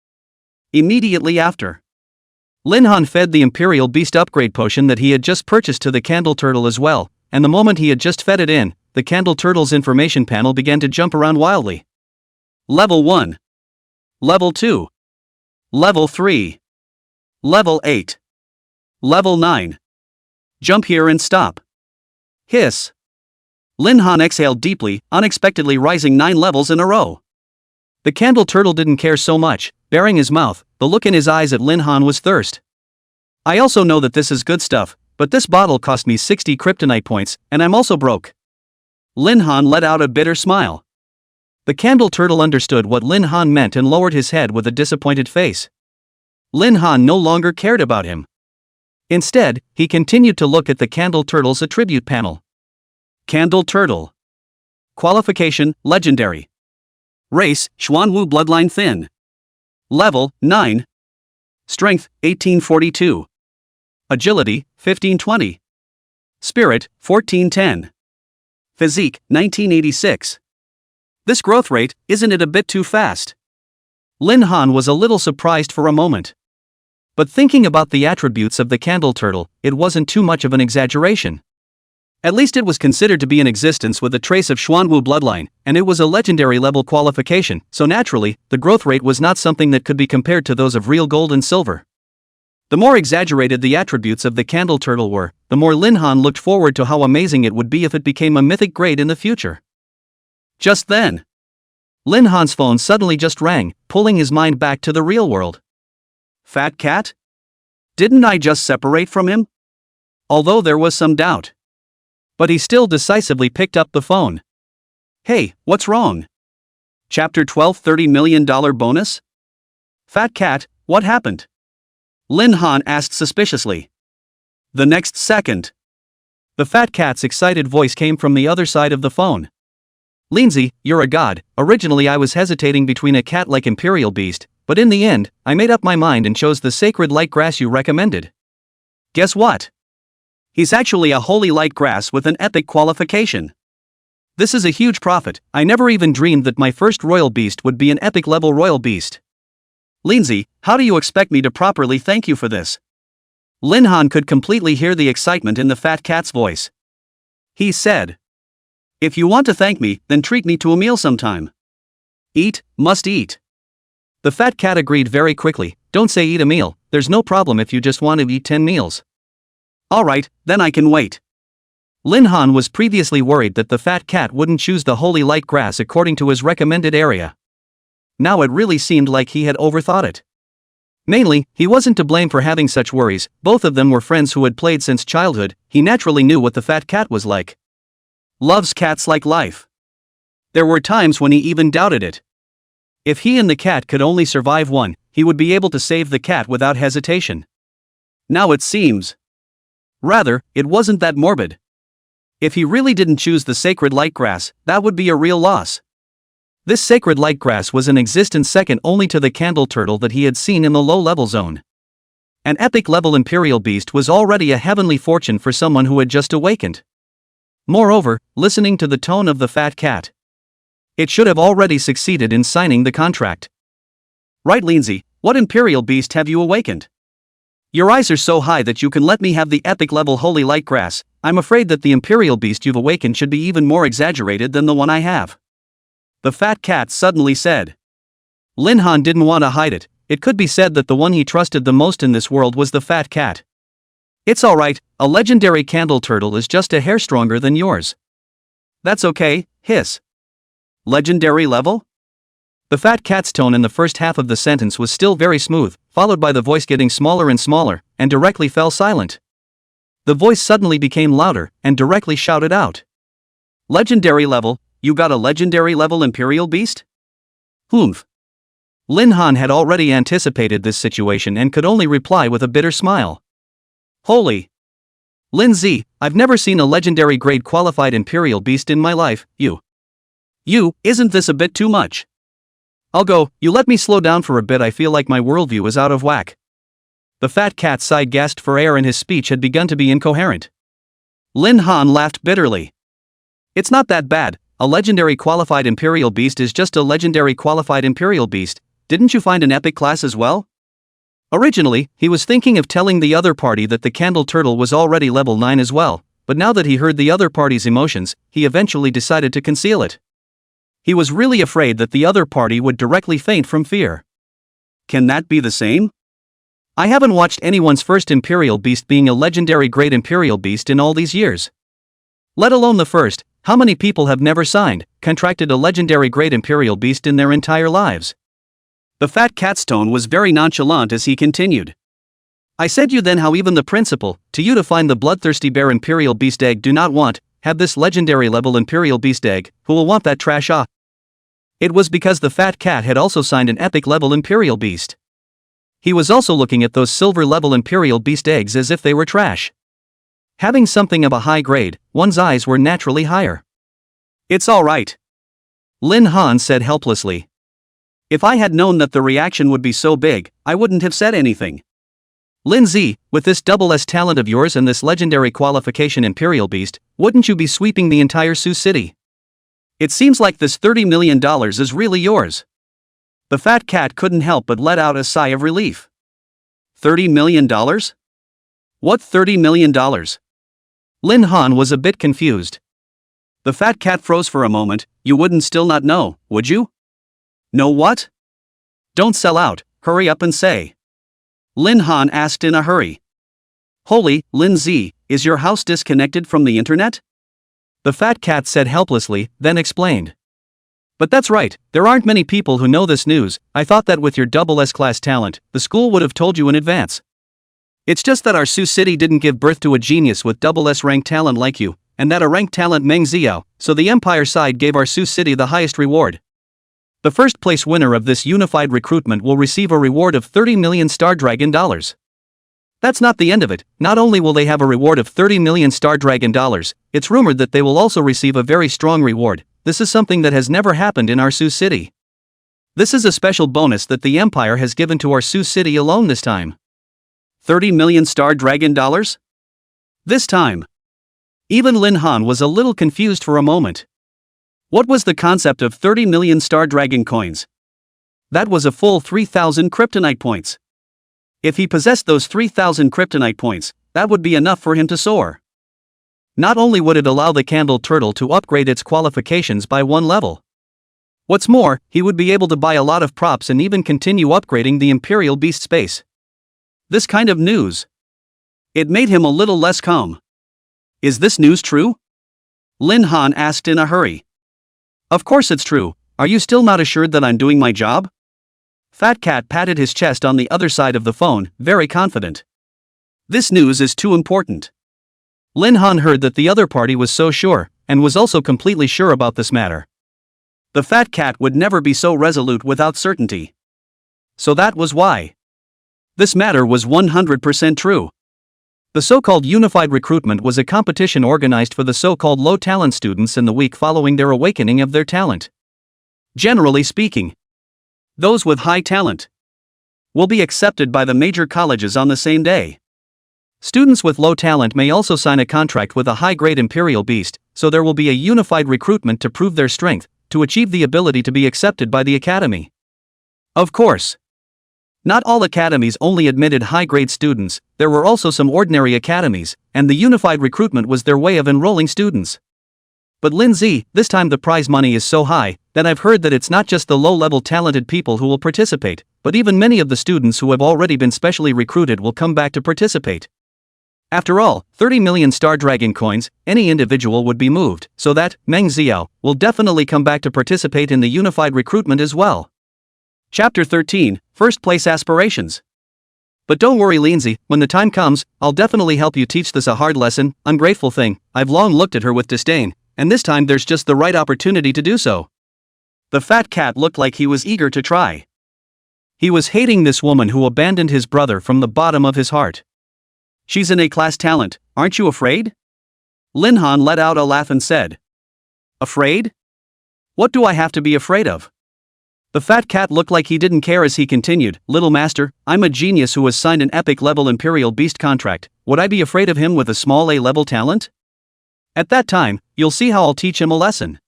A: Immediately after, Lin Han fed the Imperial Beast upgrade potion that he had just purchased to the Candle Turtle as well, and the moment he had just fed it in, the Candle Turtle's information panel began to jump around wildly. Level 1. Level 2. Level 3. Level 8. Level 9. Jump here and stop. Hiss. Lin Han exhaled deeply, unexpectedly rising 9 levels in a row. The Candle Turtle didn't care so much, baring his mouth, the look in his eyes at Lin Han was thirst. I also know that this is good stuff, but this bottle cost me 60 kryptonite points, and I'm also broke. Lin Han let out a bitter smile. The Candle Turtle understood what Lin Han meant and lowered his head with a disappointed face. Lin Han no longer cared about him. Instead, he continued to look at the Candle Turtle's attribute panel. Candle Turtle. Qualification, Legendary. Race, Xuanwu bloodline thin. Level, 9. Strength, 1842. Agility, 1520. Spirit, 1410. Physique, 1986. This growth rate, isn't it a bit too fast? Lin Han was a little surprised for a moment. But thinking about the attributes of the Candle Turtle, it wasn't too much of an exaggeration. At least it was considered to be in existence with a trace of Xuanwu bloodline, and it was a legendary level qualification, so naturally, the growth rate was not something that could be compared to those of real gold and silver. The more exaggerated the attributes of the Candle Turtle were, the more Lin Han looked forward to how amazing it would be if it became a mythic grade in the future. Just then, Lin Han's phone suddenly just rang, pulling his mind back to the real world. Fat cat? Didn't I just separate from him? Although there was some doubt. But he still decisively picked up the phone. Hey, what's wrong? Chapter 12 $30 million bonus? Fat cat, what happened? Lin Han asked suspiciously. The next second, the fat cat's excited voice came from the other side of the phone. Lindsay, you're a god. Originally I was hesitating between a cat like Imperial Beast, but in the end, I made up my mind and chose the sacred light grass you recommended. Guess what? He's actually a holy light grass with an epic qualification. This is a huge profit. I never even dreamed that my first royal beast would be an epic level royal beast. Lindsay, how do you expect me to properly thank you for this? Lin Han could completely hear the excitement in the fat cat's voice. He said, if you want to thank me, then treat me to a meal sometime. Eat, must eat. The fat cat agreed very quickly. Don't say eat a meal, there's no problem if you just want to eat 10 meals. Alright, then I can wait. Lin Han was previously worried that the fat cat wouldn't choose the holy light grass according to his recommended area. Now it really seemed like he had overthought it. Mainly, he wasn't to blame for having such worries, both of them were friends who had played since childhood, he naturally knew what the fat cat was like. Loves cats like life. There were times when he even doubted it. If he and the cat could only survive one, he would be able to save the cat without hesitation. Now it seems. Rather, it wasn't that morbid. If he really didn't choose the sacred light grass, that would be a real loss. This sacred light grass was in existence second only to the Candle Turtle that he had seen in the low-level zone. An epic-level Imperial Beast was already a heavenly fortune for someone who had just awakened. Moreover, listening to the tone of the fat cat, it should have already succeeded in signing the contract. Right, Lindsay, what Imperial Beast have you awakened? Your eyes are so high that you can let me have the epic-level holy light grass. I'm afraid that the Imperial Beast you've awakened should be even more exaggerated than the one I have. The fat cat suddenly said. Lin Han didn't want to hide it. It could be said that the one he trusted the most in this world was the fat cat. It's alright, a legendary Candle Turtle is just a hair stronger than yours. That's okay, hiss. Legendary level? The fat cat's tone in the first half of the sentence was still very smooth, followed by the voice getting smaller and smaller, and directly fell silent. The voice suddenly became louder, and directly shouted out. Legendary level, you got a legendary level Imperial Beast? Humph. Lin Han had already anticipated this situation and could only reply with a bitter smile. Holy. Lin Z, I've never seen a legendary grade qualified Imperial Beast in my life, isn't this a bit too much? I'll go, you let me slow down for a bit, I feel like my worldview is out of whack. The fat cat sighed, gasped for air, and his speech had begun to be incoherent. Lin Han laughed bitterly. It's not that bad, a legendary qualified Imperial Beast is just a legendary qualified Imperial Beast, didn't you find an epic class as well? Originally, he was thinking of telling the other party that the Candle Turtle was already level 9 as well, but now that he heard the other party's emotions, he eventually decided to conceal it. He was really afraid that the other party would directly faint from fear. Can that be the same? I haven't watched anyone's first Imperial Beast being a legendary great Imperial Beast in all these years. Let alone the first, how many people have never contracted a legendary great Imperial Beast in their entire lives? The fat cat's tone was very nonchalant as he continued. I said you then how even the principal, to you to find the bloodthirsty bear Imperial Beast egg do not have this legendary level Imperial Beast egg, who will want that trash It was because the fat cat had also signed an epic level Imperial Beast. He was also looking at those silver level Imperial Beast eggs as if they were trash. Having something of a high grade, one's eyes were naturally higher. It's alright. Lin Han said helplessly. If I had known that the reaction would be so big, I wouldn't have said anything. Lin Zi, with this double S talent of yours and this legendary qualification Imperial Beast, wouldn't you be sweeping the entire Sioux City? It seems like this $30 million is really yours. The fat cat couldn't help but let out a sigh of relief. $30 million? What $30 million? Lin Han was a bit confused. The fat cat froze for a moment. You wouldn't still not know, would you? Know what? Don't sell out, hurry up and say. Lin Han asked in a hurry. Holy, Lin Zi, is your house disconnected from the internet? The fat cat said helplessly, then explained. But that's right, there aren't many people who know this news. I thought that with your double S class talent, the school would have told you in advance. It's just that our Sioux City didn't give birth to a genius with double S rank talent like you, and that a ranked talent Meng Xiao, so the Empire side gave our Sioux City the highest reward. The first place winner of this unified recruitment will receive a reward of 30 million Star Dragon dollars. That's not the end of it, not only will they have a reward of 30 million Star Dragon dollars, it's rumored that they will also receive a very strong reward. This is something that has never happened in our Sioux City. This is a special bonus that the Empire has given to our Sioux City alone this time. 30 million Star Dragon dollars? This time. Even Lin Han was a little confused for a moment. What was the concept of 30 million Star Dragon coins? That was a full 3,000 kryptonite points. If he possessed those 3,000 kryptonite points, that would be enough for him to soar. Not only would it allow the Candle Turtle to upgrade its qualifications by one level. What's more, he would be able to buy a lot of props and even continue upgrading the Imperial Beast space. This kind of news. It made him a little less calm. Is this news true? Lin Han asked in a hurry. Of course it's true, are you still not assured that I'm doing my job? Fat Cat patted his chest on the other side of the phone, very confident. This news is too important. Lin Han heard that the other party was so sure, and was also completely sure about this matter. The fat cat would never be so resolute without certainty. So that was why. This matter was 100% true. The so-called unified recruitment was a competition organized for the so-called low-talent students in the week following their awakening of their talent. Generally speaking, those with high talent will be accepted by the major colleges on the same day. Students with low talent may also sign a contract with a high-grade Imperial Beast, so there will be a unified recruitment to prove their strength, to achieve the ability to be accepted by the academy. Of course, not all academies only admitted high-grade students, there were also some ordinary academies, and the unified recruitment was their way of enrolling students. But Lin Zi, this time the prize money is so high, that I've heard that it's not just the low-level talented people who will participate, but even many of the students who have already been specially recruited will come back to participate. After all, 30 million Star Dragon coins, any individual would be moved, so that Meng Xiao will definitely come back to participate in the unified recruitment as well. Chapter 13, First Place Aspirations. But don't worry Lindsay, when the time comes, I'll definitely help you teach this a hard lesson, ungrateful thing. I've long looked at her with disdain, and this time there's just the right opportunity to do so. The fat cat looked like he was eager to try. He was hating this woman who abandoned his brother from the bottom of his heart. She's an A-class talent, aren't you afraid? Lin Han let out a laugh and said. Afraid? What do I have to be afraid of? The fat cat looked like he didn't care as he continued, Little master, I'm a genius who has signed an epic level Imperial Beast contract, would I be afraid of him with a small A-level talent? At that time, you'll see how I'll teach him a lesson.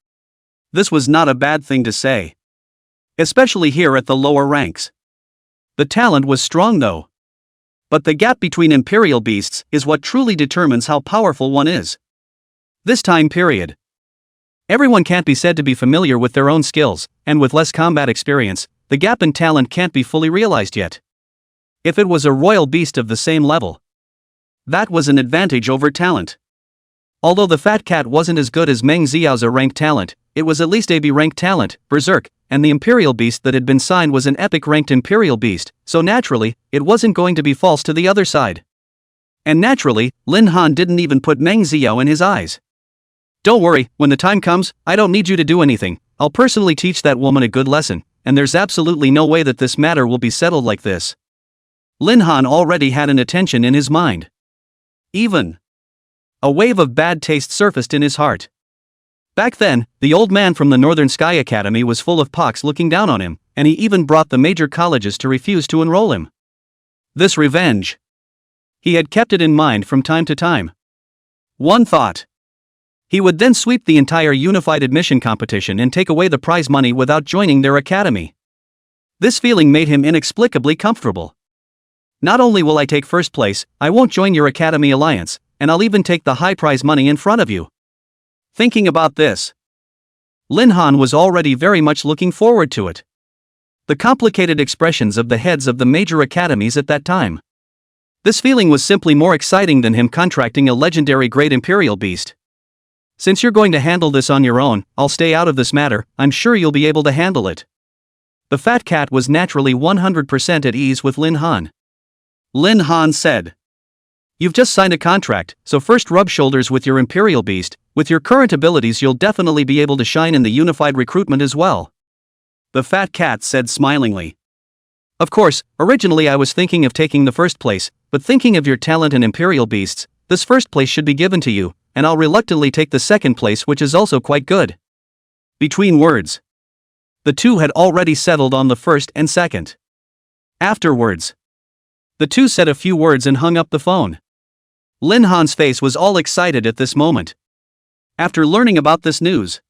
A: This was not a bad thing to say. Especially here at the lower ranks. The talent was strong though. But the gap between imperial beasts is what truly determines how powerful one is. This time period. Everyone can't be said to be familiar with their own skills, and with less combat experience, the gap in talent can't be fully realized yet. If it was a royal beast of the same level, that was an advantage over talent. Although the fat cat wasn't as good as Meng Xiao's A ranked talent, it was at least a B ranked talent, berserk, and the imperial beast that had been signed was an epic ranked imperial beast, so naturally, it wasn't going to be false to the other side. And naturally, Lin Han didn't even put Meng Xiao in his eyes. Don't worry, when the time comes, I don't need you to do anything, I'll personally teach that woman a good lesson, and there's absolutely no way that this matter will be settled like this. Lin Han already had an intention in his mind. Even a wave of bad taste surfaced in his heart. Back then, the old man from the Northern Sky Academy was full of pox looking down on him, and he even brought the major colleges to refuse to enroll him. This revenge. He had kept it in mind from time to time. One thought. He would then sweep the entire unified admission competition and take away the prize money without joining their academy. This feeling made him inexplicably comfortable. Not only will I take first place, I won't join your academy alliance, and I'll even take the high prize money in front of you. Thinking about this, Lin Han was already very much looking forward to it. The complicated expressions of the heads of the major academies at that time. This feeling was simply more exciting than him contracting a legendary great imperial beast. Since you're going to handle this on your own, I'll stay out of this matter, I'm sure you'll be able to handle it. The fat cat was naturally 100% at ease with Lin Han. Lin Han said, "You've just signed a contract, so first rub shoulders with your imperial beast. With your current abilities you'll definitely be able to shine in the unified recruitment as well." The fat cat said smilingly. "Of course, originally I was thinking of taking the first place, but thinking of your talent and imperial beasts, this first place should be given to you, and I'll reluctantly take the second place, which is also quite good." Between words, the two had already settled on the first and second. Afterwards, the two said a few words and hung up the phone. Lin Han's face was all excited at this moment. After learning about this news,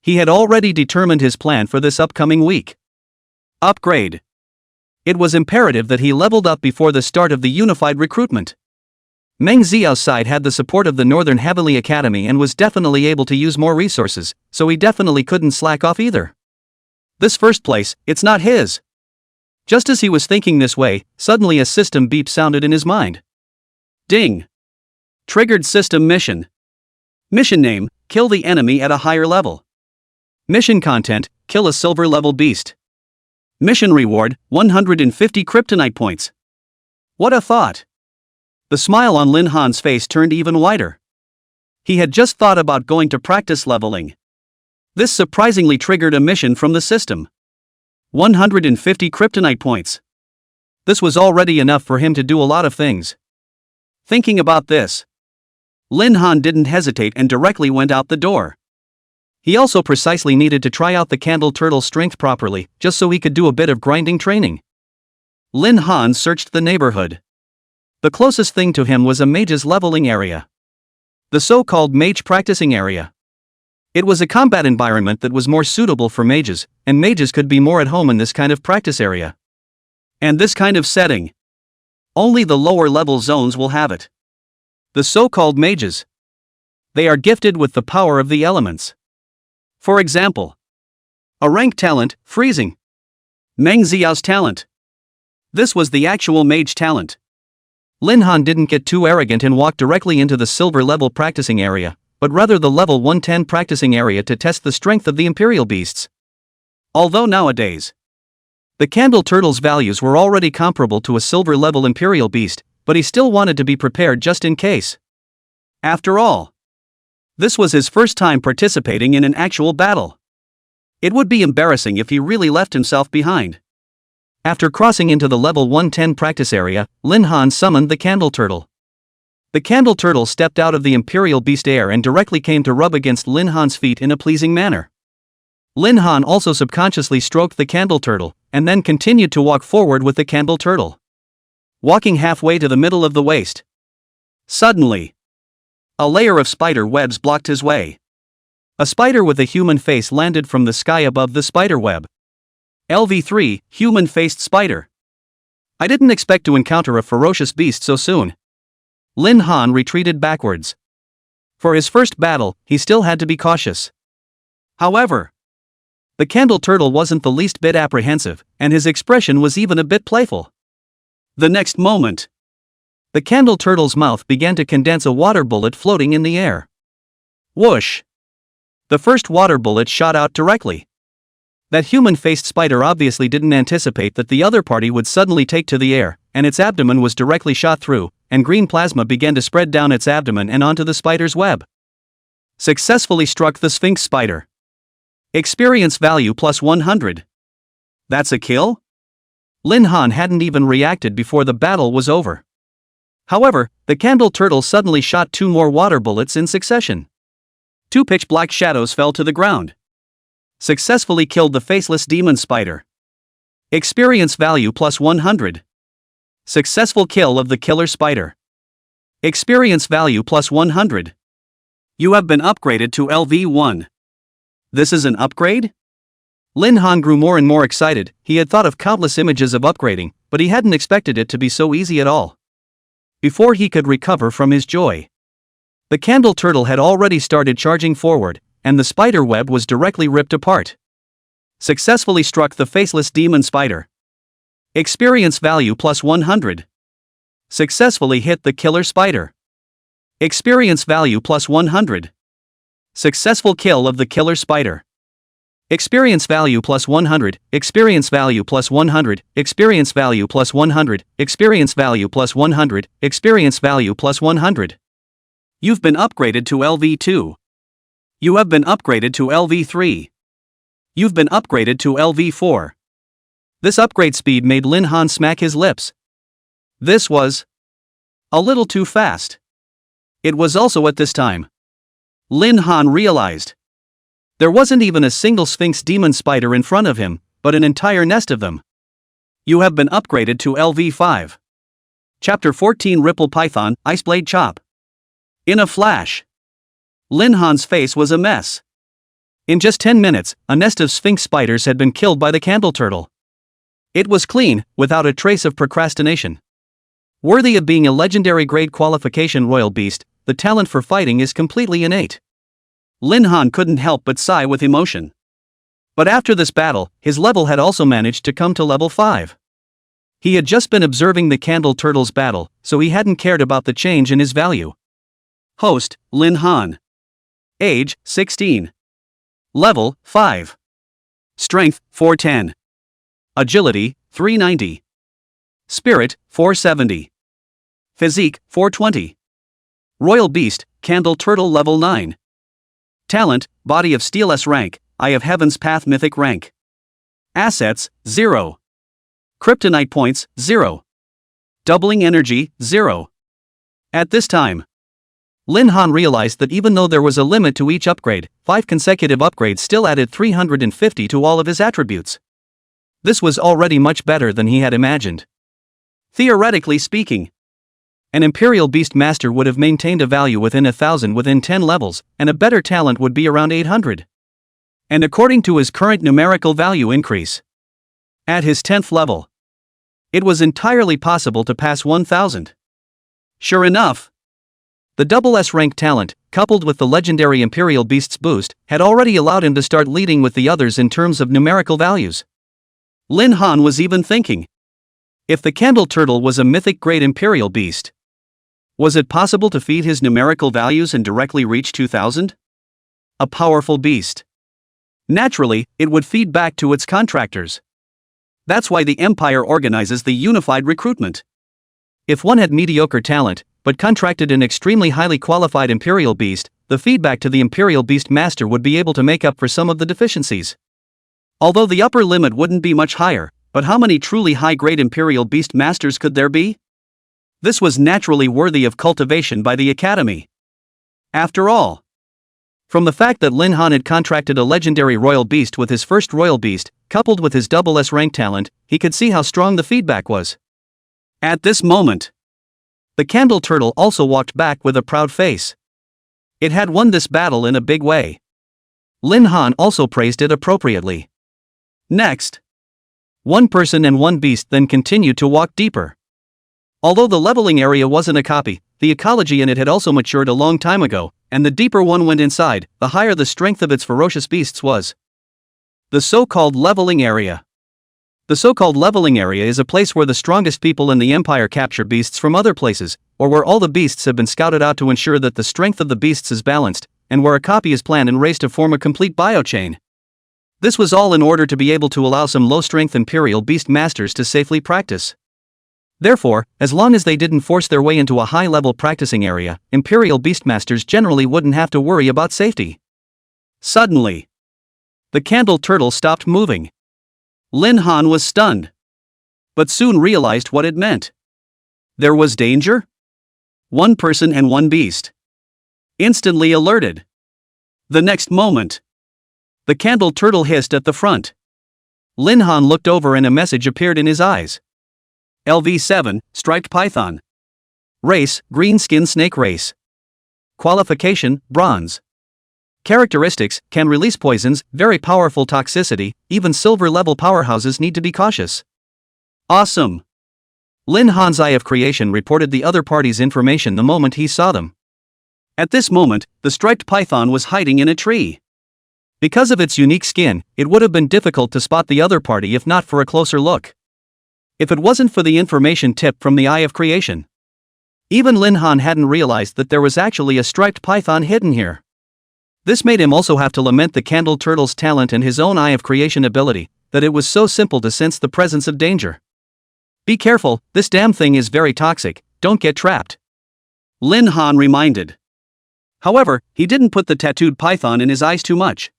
A: he had already determined his plan for this upcoming week. Upgrade. It was imperative that he leveled up before the start of the unified recruitment. Meng Xiao's side had the support of the Northern Heavenly Academy and was definitely able to use more resources, so he definitely couldn't slack off either. This first place, it's not his. Just as he was thinking this way, suddenly a system beep sounded in his mind. Ding. Triggered system mission. Mission name, kill the enemy at a higher level. Mission content, kill a silver level beast. Mission reward, 150 kryptonite points. What a thought. The smile on Lin Han's face turned even wider. He had just thought about going to practice leveling. This surprisingly triggered a mission from the system. 150 kryptonite points. This was already enough for him to do a lot of things. Thinking about this, Lin Han didn't hesitate and directly went out the door. He also precisely needed to try out the candle turtle's strength properly, just so he could do a bit of grinding training. Lin Han searched the neighborhood. The closest thing to him was a mage's leveling area. The so-called mage practicing area. It was a combat environment that was more suitable for mages, and mages could be more at home in this kind of practice area. And this kind of setting, only the lower level zones will have it. The so-called mages. They are gifted with the power of the elements. For example, a rank talent, freezing. Meng Xiao's talent. This was the actual mage talent. Lin Han didn't get too arrogant and walk directly into the silver level practicing area, but rather the level 110 practicing area to test the strength of the imperial beasts. Although nowadays, the candle turtle's values were already comparable to a silver level imperial beast, but he still wanted to be prepared just in case. After all, this was his first time participating in an actual battle. It would be embarrassing if he really left himself behind. After crossing into the level 110 practice area, Lin Han summoned the candle turtle. The candle turtle stepped out of the imperial beast air and directly came to rub against Lin Han's feet in a pleasing manner. Lin Han also subconsciously stroked the candle turtle, and then continued to walk forward with the candle turtle. Walking halfway to the middle of the waist. Suddenly, A layer of spider webs blocked his way. A spider with a human face landed from the sky above the spider web. LV3, human-faced spider. I didn't expect to encounter a ferocious beast so soon. Lin Han retreated backwards. For his first battle, he still had to be cautious. However, the candle turtle wasn't the least bit apprehensive, and his expression was even a bit playful. The next moment, the candle turtle's mouth began to condense a water bullet floating in the air. Whoosh! The first water bullet shot out directly. That human-faced spider obviously didn't anticipate that the other party would suddenly take to the air, and its abdomen was directly shot through, and green plasma began to spread down its abdomen and onto the spider's web. Successfully struck the Sphinx spider. Experience value plus 100. That's a kill? Lin Han hadn't even reacted before the battle was over. However, the candle turtle suddenly shot 2 more water bullets in succession. 2 pitch black shadows fell to the ground. Successfully killed the faceless demon spider. Experience value plus 100. Successful kill of the killer spider. Experience value plus 100. You have been upgraded to LV1. This is an upgrade? Lin Han grew more and more excited. He had thought of countless images of upgrading, but he hadn't expected it to be so easy at all. Before he could recover from his joy, the candle turtle had already started charging forward, and the spider web was directly ripped apart. Successfully struck the faceless demon spider. Experience value plus 100. Successfully hit the killer spider. Experience value plus 100. Successful kill of the killer spider. Experience value plus 100. Experience value plus 100. Experience value plus 100. Experience value plus 100. Experience value plus 100. You've been upgraded to LV2. You have been upgraded to LV3. You've been upgraded to LV4. This upgrade speed made Lin Han smack his lips. This was a little too fast. It was also at this time Lin Han realized there wasn't even a single Sphinx demon spider in front of him, but an entire nest of them. You have been upgraded to LV5. Chapter 14 Ripple Python, Iceblade Chop. In a flash, Lin Han's face was a mess. In just 10 minutes, a nest of Sphinx spiders had been killed by the candle turtle. It was clean, without a trace of procrastination. Worthy of being a legendary grade qualification royal beast, the talent for fighting is completely innate. Lin Han couldn't help but sigh with emotion. But after this battle, his level had also managed to come to level 5. He had just been observing the candle turtle's battle, so he hadn't cared about the change in his value. Host, Lin Han. Age, 16. Level, 5. Strength, 410. Agility, 390. Spirit, 470. Physique, 420. Royal Beast, Candle Turtle Level 9. Talent, Body of Steel S rank, Eye of Heaven's Path Mythic rank. Assets, 0. Kryptonite points, 0. Doubling energy, 0. At this time, Lin Han realized that even though there was a limit to each upgrade, 5 consecutive upgrades still added 350 to all of his attributes. This was already much better than he had imagined. Theoretically speaking, an Imperial Beast Master would have maintained a value within 1,000 within 10 levels, and a better talent would be around 800. And according to his current numerical value increase, at his 10th level, it was entirely possible to pass 1,000. Sure enough, the double S rank talent, coupled with the legendary Imperial Beast's boost, had already allowed him to start leading with the others in terms of numerical values. Lin Han was even thinking, if the candle turtle was a mythic grade Imperial Beast, was it possible to feed his numerical values and directly reach 2,000? A powerful beast. Naturally, it would feed back to its contractors. That's why the Empire organizes the unified recruitment. If one had mediocre talent, but contracted an extremely highly qualified Imperial Beast, the feedback to the Imperial Beast Master would be able to make up for some of the deficiencies. Although the upper limit wouldn't be much higher, but how many truly high-grade Imperial Beast Masters could there be? This was naturally worthy of cultivation by the Academy. After all, from the fact that Lin Han had contracted a legendary royal beast with his first royal beast, coupled with his double S rank talent, he could see how strong the feedback was. At this moment, the candle turtle also walked back with a proud face. It had won this battle in a big way. Lin Han also praised it appropriately. Next, one person and one beast then continued to walk deeper. Although the leveling area wasn't a copy, the ecology in it had also matured a long time ago, and the deeper one went inside, the higher the strength of its ferocious beasts was. The so-called leveling area. The so-called leveling area is a place where the strongest people in the empire capture beasts from other places, or where all the beasts have been scouted out to ensure that the strength of the beasts is balanced, and where a copy is planned and raised to form a complete biochain. This was all in order to be able to allow some low-strength imperial beast masters to safely practice. Therefore, as long as they didn't force their way into a high-level practicing area, imperial beastmasters generally wouldn't have to worry about safety. Suddenly, the candle turtle stopped moving. Lin Han was stunned, but soon realized what it meant. There was danger? One person and one beast. Instantly alerted. The next moment, the candle turtle hissed at the front. Lin Han looked over and a message appeared in his eyes. LV7, Striped Python. Race, Green Skin Snake Race. Qualification, Bronze. Characteristics, can release poisons, very powerful toxicity, even silver-level powerhouses need to be cautious. Awesome! Lin Han's Eye of Creation reported the other party's information the moment he saw them. At this moment, the striped python was hiding in a tree. Because of its unique skin, it would have been difficult to spot the other party if not for a closer look. If it wasn't for the information tip from the Eye of Creation. Even Lin Han hadn't realized that there was actually a striped python hidden here. This made him also have to lament the candle turtle's talent and his own Eye of Creation ability, that it was so simple to sense the presence of danger. Be careful, this damn thing is very toxic, don't get trapped. Lin Han reminded. However, he didn't put the tattooed python in his eyes too much.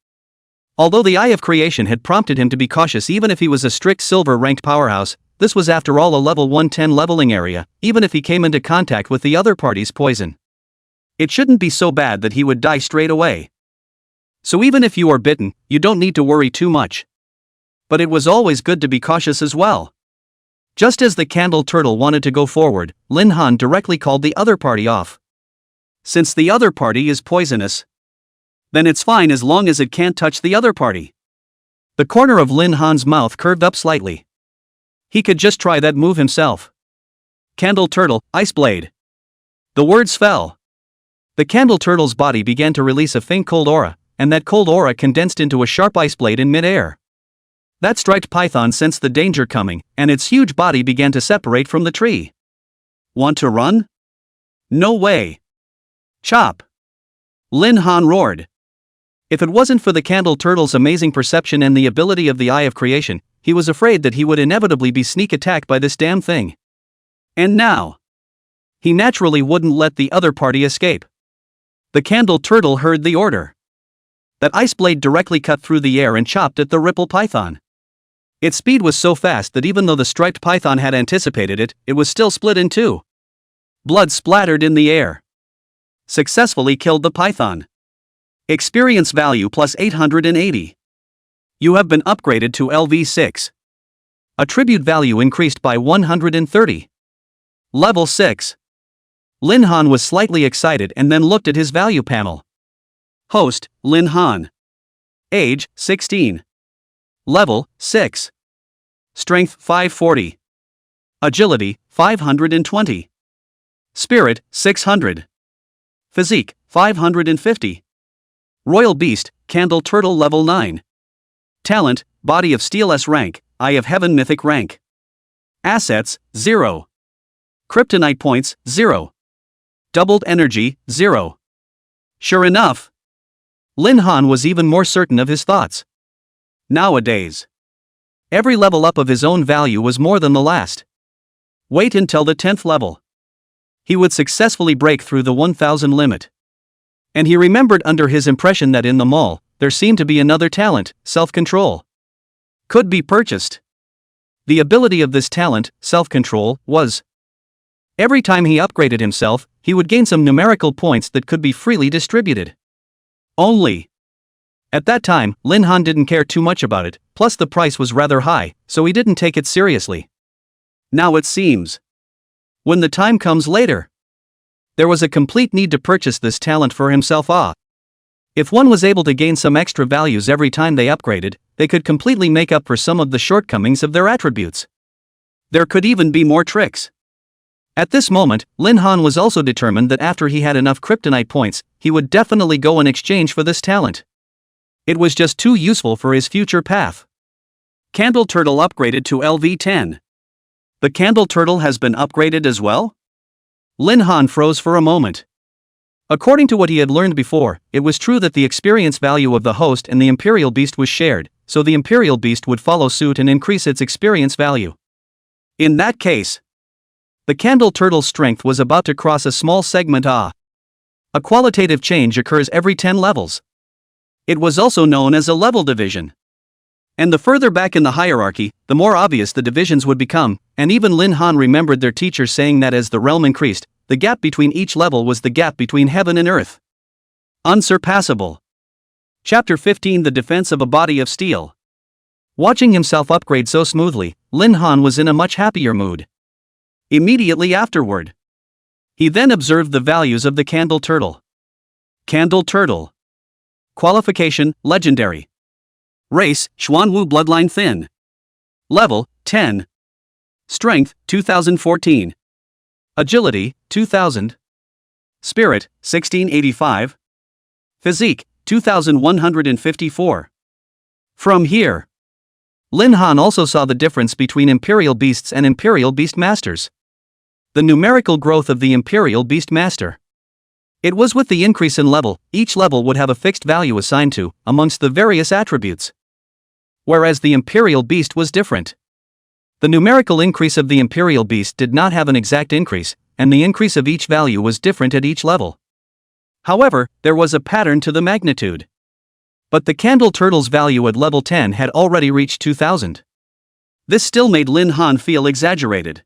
A: Although the Eye of Creation had prompted him to be cautious even if he was a strict silver-ranked powerhouse, this was after all a level 110 leveling area, even if he came into contact with the other party's poison. It shouldn't be so bad that he would die straight away. So even if you are bitten, you don't need to worry too much. But it was always good to be cautious as well. Just as the candle turtle wanted to go forward, Lin Han directly called the other party off. Since the other party is poisonous, then it's fine as long as it can't touch the other party. The corner of Lin Han's mouth curved up slightly. He could just try that move himself. Candle turtle, ice blade. The words fell. The candle turtle's body began to release a faint cold aura, and that cold aura condensed into a sharp ice blade in mid-air. That striped python sensed the danger coming, and its huge body began to separate from the tree. Want to run? No way. Chop! Lin Han roared. If it wasn't for the candle turtle's amazing perception and the ability of the Eye of Creation, he was afraid that he would inevitably be sneak attacked by this damn thing. And now, he naturally wouldn't let the other party escape. The candle turtle heard the order. That ice blade directly cut through the air and chopped at the ripple python. Its speed was so fast that even though the striped python had anticipated it, it was still split in two. Blood splattered in the air. Successfully killed the python. Experience value plus 880. You have been upgraded to LV6. Attribute value increased by 130. Level 6. Lin Han was slightly excited and then looked at his value panel. Host, Lin Han. Age, 16. Level, 6. Strength, 540. Agility, 520. Spirit, 600. Physique, 550. Royal Beast, Candle Turtle Level 9. Talent, Body of Steel S rank, Eye of Heaven Mythic rank. Assets, 0. Kryptonite points, 0. Doubled energy, 0. Sure enough, Lin Han was even more certain of his thoughts. Nowadays, every level up of his own value was more than the last. Wait until the 10th level. He would successfully break through the 1000 limit. And he remembered under his impression that in the mall, there seemed to be another talent, self-control. Could be purchased. The ability of this talent, self-control, was every time he upgraded himself, he would gain some numerical points that could be freely distributed. Only. At that time, Lin Han didn't care too much about it, plus the price was rather high, so he didn't take it seriously. Now it seems. When the time comes later, There was a complete need to purchase this talent for himself. If one was able to gain some extra values every time they upgraded, they could completely make up for some of the shortcomings of their attributes. There could even be more tricks. At this moment, Lin Han was also determined that after he had enough kryptonite points, he would definitely go in exchange for this talent. It was just too useful for his future path. Candle Turtle upgraded to LV10. The Candle Turtle has been upgraded as well? Lin Han froze for a moment. According to what he had learned before, it was true that the experience value of the host and the Imperial Beast was shared, so the Imperial Beast would follow suit and increase its experience value. In that case, the Candle Turtle's strength was about to cross a small segment. A qualitative change occurs every 10 levels. It was also known as a level division. And the further back in the hierarchy, the more obvious the divisions would become, and even Lin Han remembered their teacher saying that as the realm increased, the gap between each level was the gap between heaven and earth. Unsurpassable. Chapter 15: The Defense of a Body of Steel. Watching himself upgrade so smoothly, Lin Han was in a much happier mood. Immediately afterward, he then observed the values of the Candle Turtle. Candle Turtle. Qualification: Legendary. Race: Xuanfeng bloodline thin. Level: 10. Strength: 2014. Agility: 2000. Spirit: 1685. Physique: 2154. From here, Lin Han also saw the difference between Imperial Beasts and Imperial Beast Masters. The numerical growth of the Imperial Beast Master. It was with the increase in level, each level would have a fixed value assigned to, amongst the various attributes. Whereas the Imperial Beast was different. The numerical increase of the Imperial Beast did not have an exact increase, and the increase of each value was different at each level. However, there was a pattern to the magnitude. But the Candle Turtle's value at level 10 had already reached 2000. This still made Lin Han feel exaggerated.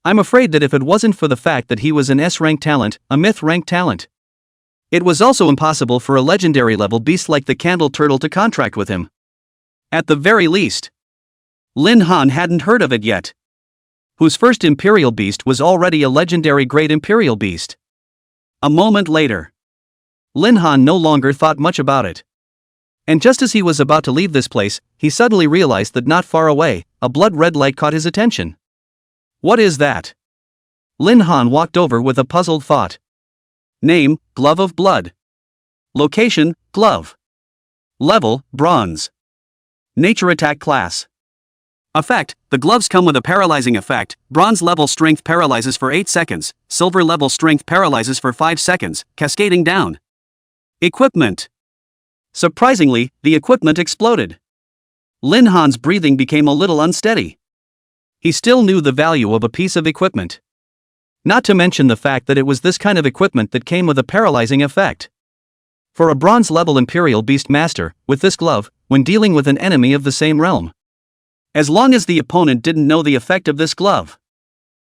A: I'm afraid that if it wasn't for the fact that he was an S-rank talent, a myth-rank talent, it was also impossible for a legendary level beast like the Candle Turtle to contract with him. At the very least, Lin Han hadn't heard of it yet. Whose first Imperial Beast was already a legendary Great Imperial Beast. A moment later, Lin Han no longer thought much about it. And just as he was about to leave this place, he suddenly realized that not far away, a blood-red light caught his attention. What is that? Lin Han walked over with a puzzled thought. Name: Glove of Blood. Location: Glove. Level: Bronze. Nature: Attack Class. Effect: the gloves come with a paralyzing effect. Bronze level strength paralyzes for 8 seconds, silver level strength paralyzes for 5 seconds, cascading down. Equipment. Surprisingly, the equipment exploded. Lin Han's breathing became a little unsteady. He still knew the value of a piece of equipment. Not to mention the fact that it was this kind of equipment that came with a paralyzing effect. For a bronze-level Imperial Beast Master, with this glove, when dealing with an enemy of the same realm, as long as the opponent didn't know the effect of this glove,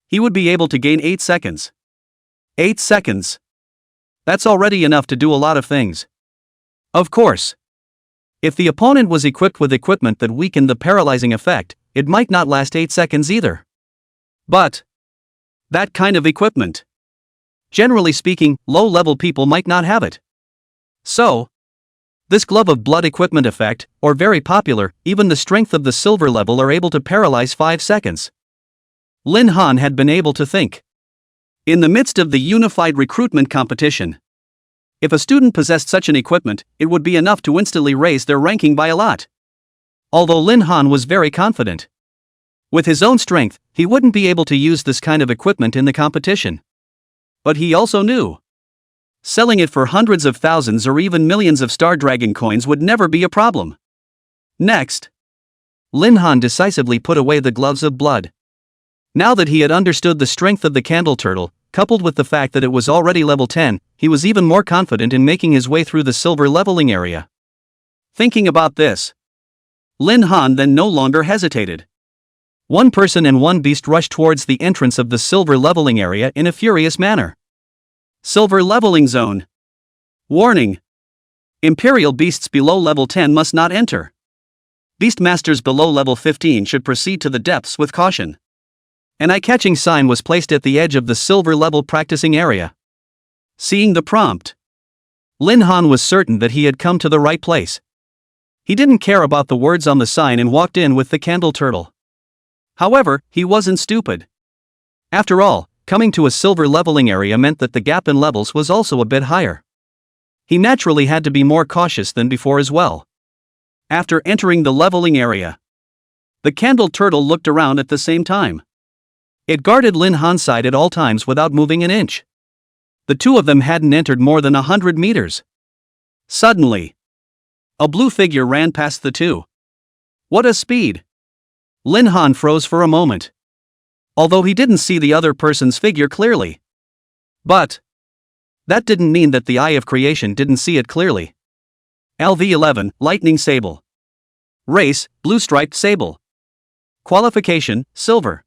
A: he would be able to gain 8 seconds. 8 seconds. That's already enough to do a lot of things. Of course, if the opponent was equipped with equipment that weakened the paralyzing effect, it might not last 8 seconds either. But that kind of equipment, generally speaking, low-level people might not have it. So, this Glove of Blood equipment effect, or very popular, even the strength of the silver level are able to paralyze 5 seconds. Lin Han had been able to think. In the midst of the unified recruitment competition, if a student possessed such an equipment, it would be enough to instantly raise their ranking by a lot. Although Lin Han was very confident. With his own strength, he wouldn't be able to use this kind of equipment in the competition. But he also knew selling it for hundreds of thousands or even millions of Star Dragon coins would never be a problem. Next, Lin Han decisively put away the Gloves of Blood. Now that he had understood the strength of the Candle Turtle, coupled with the fact that it was already level 10, he was even more confident in making his way through the silver leveling area. Thinking about this, Lin Han then no longer hesitated. One person and one beast rushed towards the entrance of the silver leveling area in a furious manner. Silver leveling zone. Warning. Imperial beasts below level 10 must not enter. Beastmasters below level 15 should proceed to the depths with caution. An eye-catching sign was placed at the edge of the silver level practicing area. Seeing the prompt, Lin Han was certain that he had come to the right place. He didn't care about the words on the sign and walked in with the candle turtle. However, he wasn't stupid. After all, coming to a silver leveling area meant that the gap in levels was also a bit higher. He naturally had to be more cautious than before as well. After entering the leveling area, the candle turtle looked around at the same time. It guarded Lin Han's side at all times without moving an inch. The two of them hadn't entered more than 100 meters. Suddenly, a blue figure ran past the two. What a speed! Lin Han froze for a moment, although he didn't see the other person's figure clearly. But that didn't mean that the eye of creation didn't see it clearly. LV11, Lightning Sable. Race, Blue Striped Sable. Qualification, Silver.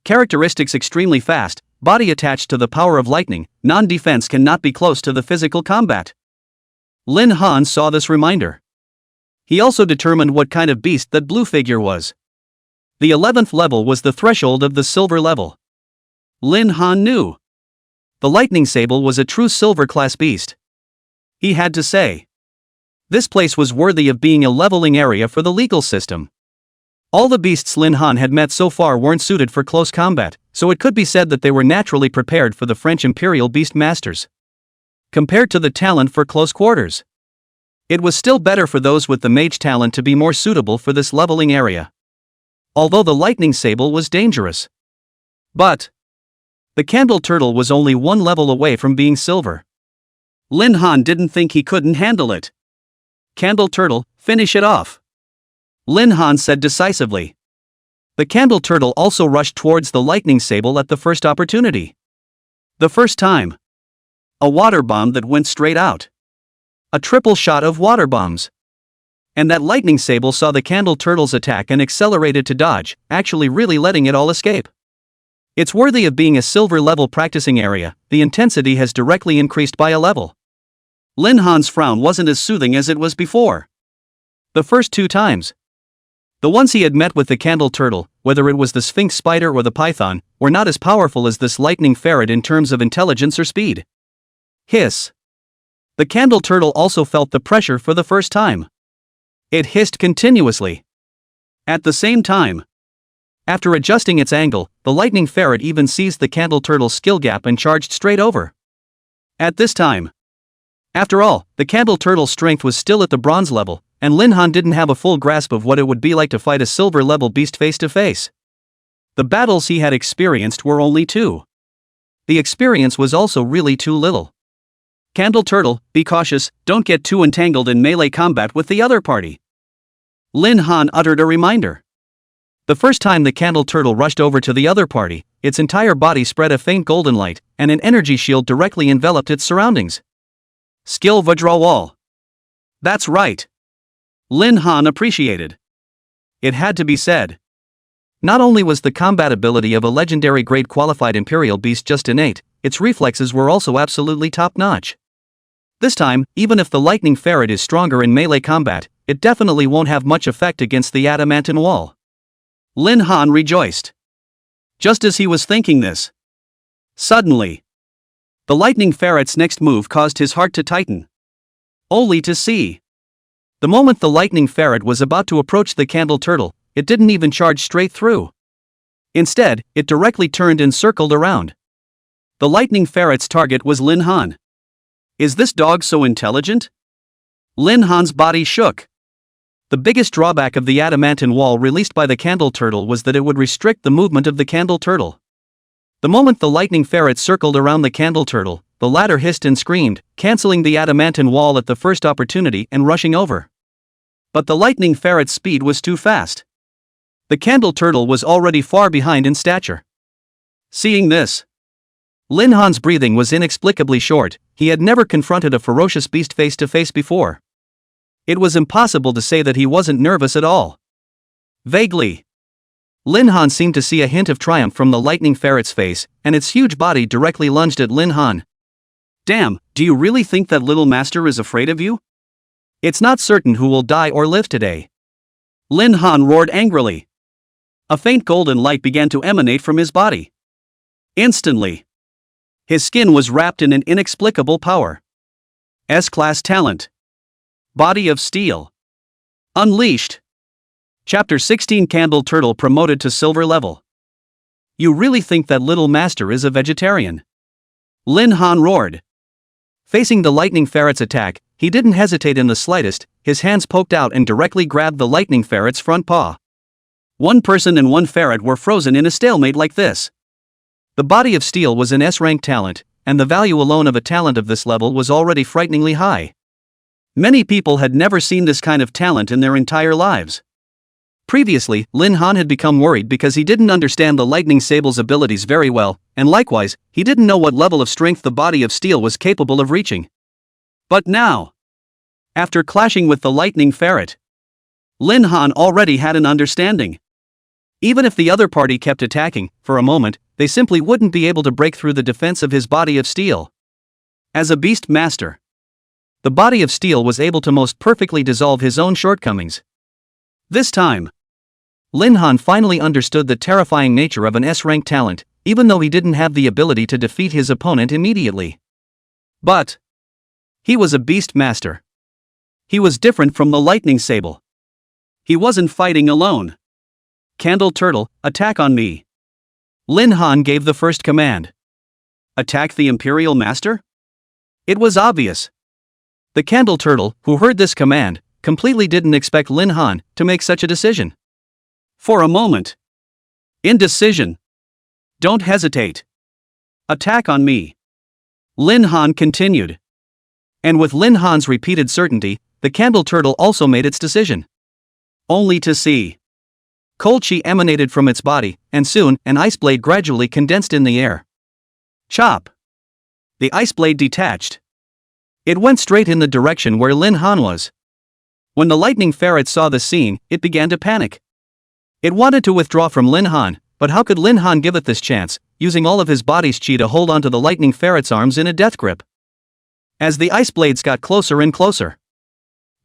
A: Characteristics extremely fast, body attached to the power of lightning, non-defense cannot be close to the physical combat. Lin Han saw this reminder. He also determined what kind of beast that blue figure was. The 11th level was the threshold of the silver level. Lin Han knew the lightning sable was a true silver class beast. He had to say, this place was worthy of being a leveling area for the legal system. All the beasts Lin Han had met so far weren't suited for close combat, so it could be said that they were naturally prepared for the French Imperial Beast Masters. Compared to the talent for close quarters, it was still better for those with the mage talent to be more suitable for this leveling area. Although the lightning sable was dangerous. But the candle turtle was only one level away from being silver. Lin Han didn't think he couldn't handle it. Candle turtle, finish it off, Lin Han said decisively. The candle turtle also rushed towards the lightning sable at the first opportunity. The first time. A water bomb that went straight out. A triple shot of water bombs. And that lightning sable saw the candle turtle's attack and accelerated to dodge, actually really letting it all escape. It's worthy of being a silver level practicing area, the intensity has directly increased by a level. Lin Han's frown wasn't as soothing as it was before. The first two times. The ones he had met with the candle turtle, whether it was the sphinx spider or the python, were not as powerful as this lightning ferret in terms of intelligence or speed. Hiss. The candle turtle also felt the pressure for the first time. It hissed continuously. At the same time. After adjusting its angle, the lightning ferret even seized the candle turtle's skill gap and charged straight over. At this time. After all, the candle turtle's strength was still at the bronze level, and Lin Han didn't have a full grasp of what it would be like to fight a silver-level beast face-to-face. The battles he had experienced were only two. The experience was also really too little. Candle turtle, be cautious, don't get too entangled in melee combat with the other party. Lin Han uttered a reminder. The first time the candle turtle rushed over to the other party, its entire body spread a faint golden light, and an energy shield directly enveloped its surroundings. Skill withdrawal. That's right. Lin Han appreciated. It had to be said. Not only was the combat ability of a legendary grade qualified Imperial beast just innate, its reflexes were also absolutely top-notch. This time, even if the lightning ferret is stronger in melee combat, it definitely won't have much effect against the adamantine wall. Lin Han rejoiced. Just as he was thinking this, suddenly, the lightning ferret's next move caused his heart to tighten. Only to see. The moment the lightning ferret was about to approach the candle turtle, it didn't even charge straight through. Instead, it directly turned and circled around. The lightning ferret's target was Lin Han. Is this dog so intelligent? Lin Han's body shook. The biggest drawback of the adamantine wall released by the candle turtle was that it would restrict the movement of the candle turtle. The moment the lightning ferret circled around the candle turtle, the latter hissed and screamed, canceling the adamantine wall at the first opportunity and rushing over. But the lightning ferret's speed was too fast. The candle turtle was already far behind in stature. Seeing this, Lin Han's breathing was inexplicably short. He had never confronted a ferocious beast face-to-face before. It was impossible to say that he wasn't nervous at all. Vaguely, Lin Han seemed to see a hint of triumph from the lightning ferret's face, and its huge body directly lunged at Lin Han. Damn, do you really think that little master is afraid of you? It's not certain who will die or live today. Lin Han roared angrily. A faint golden light began to emanate from his body. Instantly, His skin was wrapped in an inexplicable power. S-class talent. Body of Steel. Unleashed. Chapter 16 Candle Turtle promoted to silver level. You really think that little master is a vegetarian? Lin Han roared. Facing the lightning ferret's attack, he didn't hesitate in the slightest. His hands poked out and directly grabbed the lightning ferret's front paw. One person and one ferret were frozen in a stalemate like this. The Body of Steel was an S-rank talent, and the value alone of a talent of this level was already frighteningly high. Many people had never seen this kind of talent in their entire lives. Previously, Lin Han had become worried because he didn't understand the lightning sable's abilities very well, and likewise, he didn't know what level of strength the Body of Steel was capable of reaching. But now, after clashing with the lightning ferret, Lin Han already had an understanding. Even if the other party kept attacking, for a moment, they simply wouldn't be able to break through the defense of his Body of Steel. As a beast master, the Body of Steel was able to most perfectly dissolve his own shortcomings. This time, Lin Han finally understood the terrifying nature of an S-rank talent, even though he didn't have the ability to defeat his opponent immediately. But he was a beast master. He was different from the lightning sable. He wasn't fighting alone. Candle Turtle, attack on me. Lin Han gave the first command. Attack the Imperial Master? It was obvious. The Candle Turtle, who heard this command, completely didn't expect Lin Han to make such a decision. For a moment. Indecision. Don't hesitate. Attack on me. Lin Han continued. And with Lin Han's repeated certainty, the Candle Turtle also made its decision. Only to see. Cold chi emanated from its body, and soon, an ice blade gradually condensed in the air. Chop! The ice blade detached. It went straight in the direction where Lin Han was. When the lightning ferret saw the scene, it began to panic. It wanted to withdraw from Lin Han, but how could Lin Han give it this chance, using all of his body's chi to hold onto the lightning ferret's arms in a death grip? As the ice blades got closer and closer,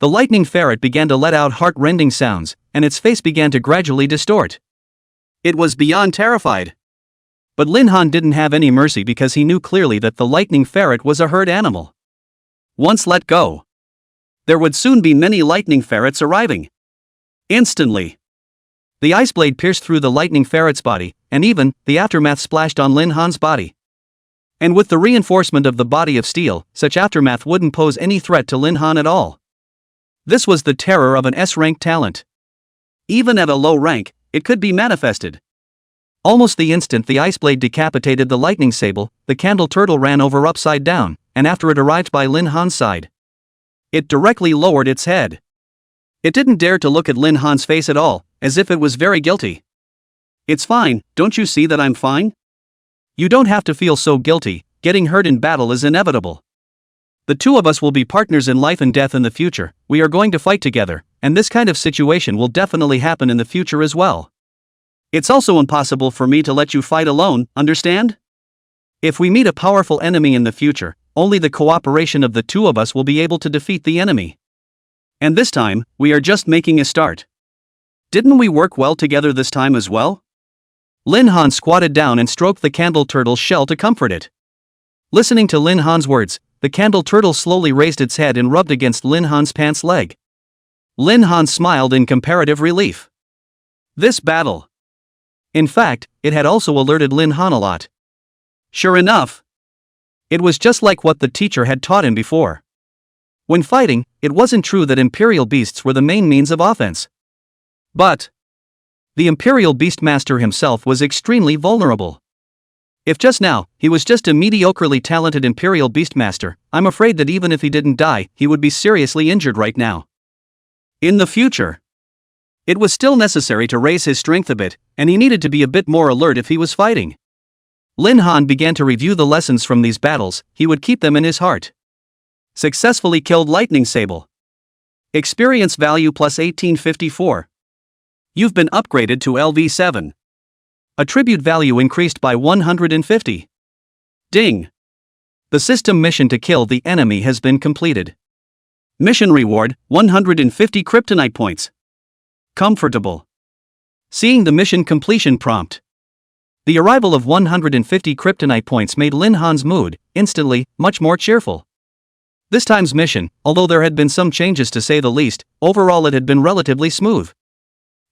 A: the lightning ferret began to let out heart-rending sounds, and its face began to gradually distort. It was beyond terrified. But Lin Han didn't have any mercy because he knew clearly that the lightning ferret was a herd animal. Once let go, there would soon be many lightning ferrets arriving. Instantly, the ice blade pierced through the lightning ferret's body, and even, the aftermath splashed on Lin Han's body. And with the reinforcement of the Body of Steel, such aftermath wouldn't pose any threat to Lin Han at all. This was the terror of an S-rank talent. Even at a low rank, it could be manifested. Almost the instant the ice blade decapitated the lightning sable, the Candle Turtle ran over upside down, and after it arrived by Lin Han's side, it directly lowered its head. It didn't dare to look at Lin Han's face at all, as if it was very guilty. It's fine, don't you see that I'm fine? You don't have to feel so guilty, getting hurt in battle is inevitable. The two of us will be partners in life and death in the future, we are going to fight together, and this kind of situation will definitely happen in the future as well. It's also impossible for me to let you fight alone, understand? If we meet a powerful enemy in the future, only the cooperation of the two of us will be able to defeat the enemy. And this time, we are just making a start. Didn't we work well together this time as well? Lin Han squatted down and stroked the Candle Turtle's shell to comfort it. Listening to Lin Han's words, the Candle Turtle slowly raised its head and rubbed against Lin Han's pants leg. Lin Han smiled in comparative relief. This battle. In fact, it had also alerted Lin Han a lot. Sure enough, it was just like what the teacher had taught him before. When fighting, it wasn't true that Imperial Beasts were the main means of offense. But the Imperial Beastmaster himself was extremely vulnerable. If just now, he was just a mediocrely talented Imperial Beastmaster, I'm afraid that even if he didn't die, he would be seriously injured right now. In the future, it was still necessary to raise his strength a bit, and he needed to be a bit more alert if he was fighting. Lin Han began to review the lessons from these battles, he would keep them in his heart. Successfully killed Lightning Sable. Experience value plus 1854. You've been upgraded to LV7. Attribute value increased by 150. Ding! The system mission to kill the enemy has been completed. Mission reward, 150 kryptonite points. Comfortable. Seeing the mission completion prompt, The arrival of 150 kryptonite points made Lin Han's mood, instantly, much more cheerful. This time's mission, although there had been some changes to say the least, overall it had been relatively smooth.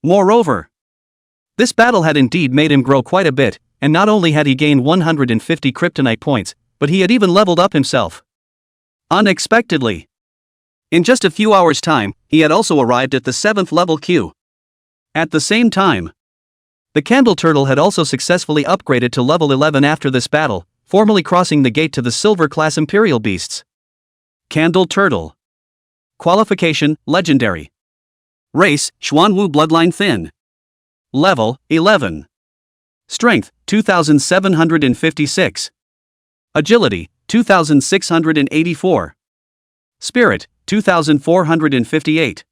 A: Moreover, this battle had indeed made him grow quite a bit, and not only had he gained 150 kryptonite points, but he had even leveled up himself. Unexpectedly. In just a few hours' time, he had also arrived at the 7th level queue. At the same time, the Candle Turtle had also successfully upgraded to level 11 after this battle, formally crossing the gate to the Silver Class Imperial Beasts. Candle Turtle. Qualification, Legendary. Race, Xuanwu Bloodline Thin. Level, 11. Strength, 2756. Agility, 2684. Spirit, 2458.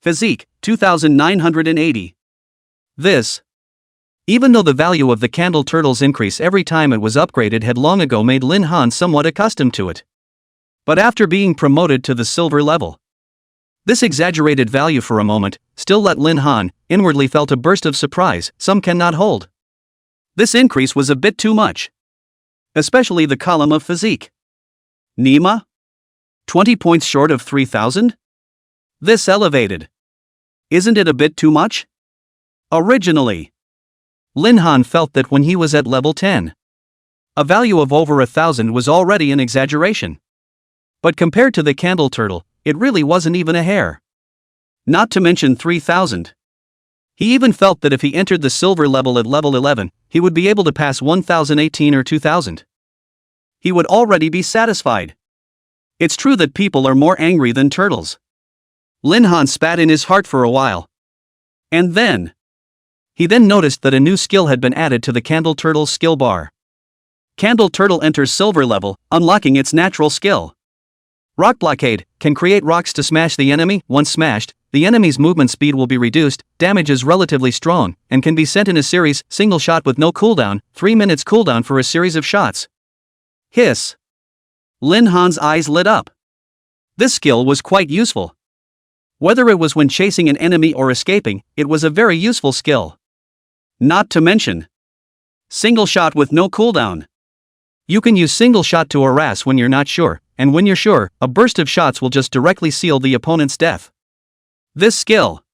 A: Physique, 2980. This, even though the value of the Candle Turtle's increase every time it was upgraded had long ago made Lin Han somewhat accustomed to it. But after being promoted to the silver level, this exaggerated value for a moment still let Lin Han inwardly felt a burst of surprise some cannot hold. This increase was a bit too much. Especially the column of physique. Nima? 20 points short of 3,000? This elevated. Isn't it a bit too much? Originally, Lin Han felt that when he was at level 10, a value of over 1,000 was already an exaggeration. But compared to the Candle Turtle, it really wasn't even a hair. Not to mention 3,000. He even felt that if he entered the silver level at level 11, he would be able to pass 1,018 or 2,000. He would already be satisfied. It's true that people are more angry than turtles. Lin Han spat in his heart for a while. And then, he noticed that a new skill had been added to the Candle Turtle's skill bar. Candle Turtle enters silver level, unlocking its natural skill. Rock Blockade can create rocks to smash the enemy. Once smashed, the enemy's movement speed will be reduced, damage is relatively strong, and can be sent in a series, single shot with no cooldown, 3 minutes cooldown for a series of shots. Hiss. Lin Han's eyes lit up. This skill was quite useful. Whether it was when chasing an enemy or escaping, it was a very useful skill. Not to mention, single shot with no cooldown. You can use single shot to harass when you're not sure, and when you're sure, a burst of shots will just directly seal the opponent's death. This skill,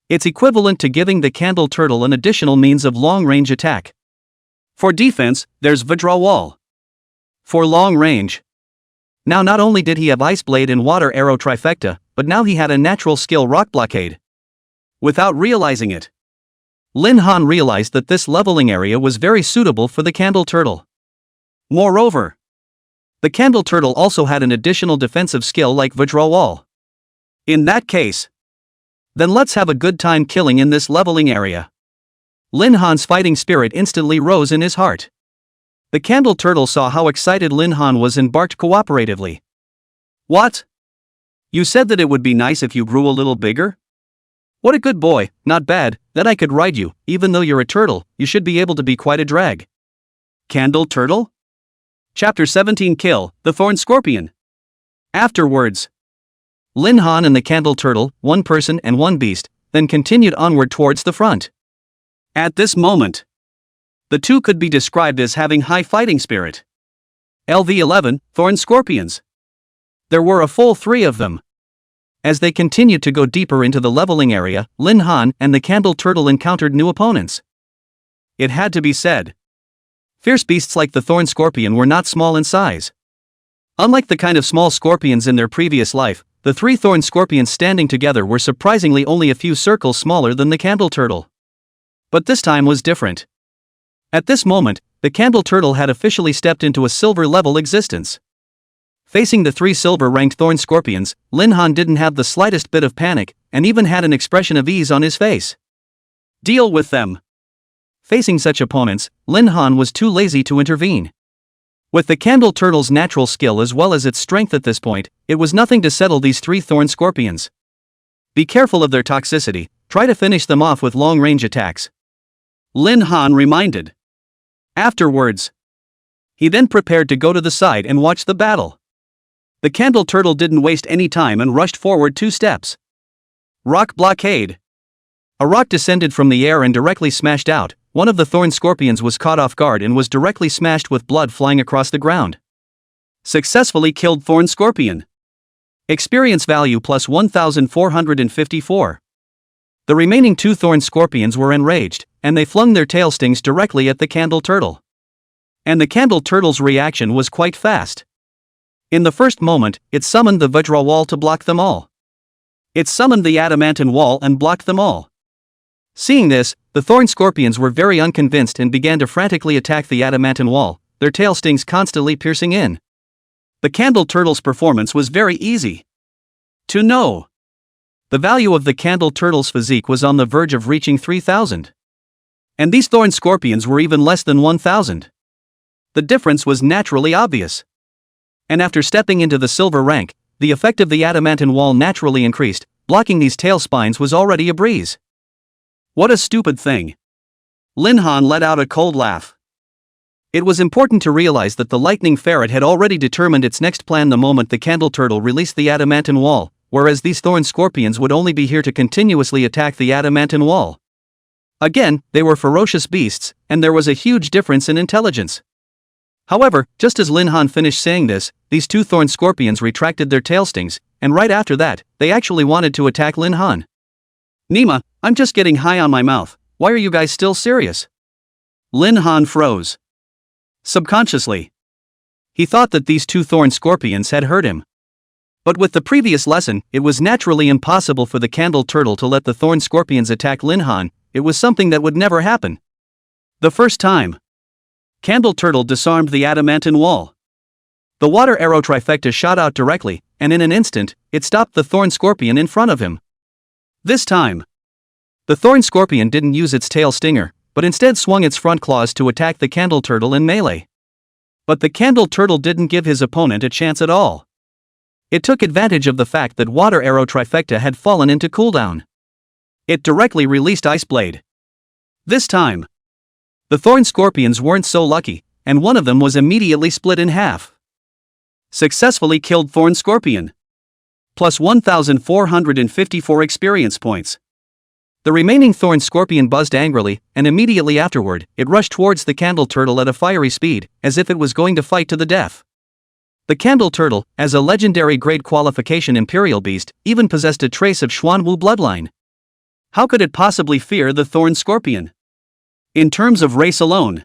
A: it's equivalent to giving the Candle Turtle an additional means of long-range attack. For defense, there's withdrawal. For long range, now not only did he have Ice Blade and Water Arrow trifecta, but now he had a natural skill Rock Blockade. Without realizing it, Lin Han realized that this leveling area was very suitable for the Candle Turtle. Moreover, the Candle Turtle also had an additional defensive skill like withdrawal. In that case, then let's have a good time killing in this leveling area. Lin Han's fighting spirit instantly rose in his heart. The Candle Turtle saw how excited Lin Han was and barked cooperatively. What? You said that it would be nice if you grew a little bigger? What a good boy, not bad, that I could ride you, even though you're a turtle, you should be able to be quite a drag. Candle Turtle? Chapter 17 Kill, the Thorn Scorpion. Afterwards, Lin Han and the Candle Turtle, one person and one beast, then continued onward towards the front. At this moment, the two could be described as having high fighting spirit. LV-11, Thorn Scorpions. There were a full 3 of them. As they continued to go deeper into the leveling area, Lin Han and the Candle Turtle encountered new opponents. It had to be said, fierce beasts like the Thorn Scorpion were not small in size. Unlike the kind of small scorpions in their previous life, the 3 Thorn Scorpions standing together were surprisingly only a few circles smaller than the Candle Turtle. But this time was different. At this moment, the Candle Turtle had officially stepped into a silver-level existence. Facing the 3 silver-ranked Thorn Scorpions, Lin Han didn't have the slightest bit of panic, and even had an expression of ease on his face. Deal with them. Facing such opponents, Lin Han was too lazy to intervene. With the Candle Turtle's natural skill as well as its strength at this point, it was nothing to settle these 3 Thorn Scorpions. Be careful of their toxicity, try to finish them off with long-range attacks. Lin Han reminded. Afterwards, he then prepared to go to the side and watch the battle. The Candle Turtle didn't waste any time and rushed forward 2 steps. Rock Blockade. A rock descended from the air and directly smashed out, one of the thorn scorpions was caught off guard and was directly smashed with blood flying across the ground. Successfully killed thorn scorpion. Experience value plus 1,454. The remaining 2 thorn scorpions were enraged, and they flung their tail stings directly at the candle turtle. And the candle turtle's reaction was quite fast. In the first moment, it summoned the Vajra wall to block them all. It summoned the adamantine wall and blocked them all. Seeing this, the thorn scorpions were very unconvinced and began to frantically attack the adamantine wall, their tail stings constantly piercing in. The candle turtle's performance was very easy to know. The value of the candle turtle's physique was on the verge of reaching 3,000. And these thorn scorpions were even less than 1,000. The difference was naturally obvious. And after stepping into the silver rank, the effect of the adamantine wall naturally increased. Blocking these tail spines was already a breeze. What a stupid thing. Lin Han let out a cold laugh. It was important to realize that the lightning ferret had already determined its next plan the moment the candle turtle released the adamantine wall, whereas these thorn scorpions would only be here to continuously attack the adamantine wall. Again, they were ferocious beasts, and there was a huge difference in intelligence. However, just as Lin Han finished saying this, these 2 thorn scorpions retracted their tail stings, and right after that, they actually wanted to attack Lin Han. Nima, I'm just getting high on my mouth, why are you guys still serious? Lin Han froze. Subconsciously, he thought that these 2 thorn scorpions had hurt him. But with the previous lesson, it was naturally impossible for the candle turtle to let the thorn scorpions attack Lin Han. It was something that would never happen. The first time, Candle Turtle disarmed the adamantine wall. The water arrow trifecta shot out directly, and in an instant, it stopped the thorn scorpion in front of him. This time, the thorn scorpion didn't use its tail stinger, but instead swung its front claws to attack the Candle Turtle in melee. But the Candle Turtle didn't give his opponent a chance at all. It took advantage of the fact that water arrow trifecta had fallen into cooldown. It directly released Ice Blade. This time, the thorn scorpions weren't so lucky, and one of them was immediately split in half. Successfully killed thorn scorpion. Plus 1,454 experience points. The remaining thorn scorpion buzzed angrily, and immediately afterward, it rushed towards the candle turtle at a fiery speed, as if it was going to fight to the death. The candle turtle, as a legendary grade qualification imperial beast, even possessed a trace of Xuanwu bloodline. How could it possibly fear the thorn scorpion? In terms of race alone,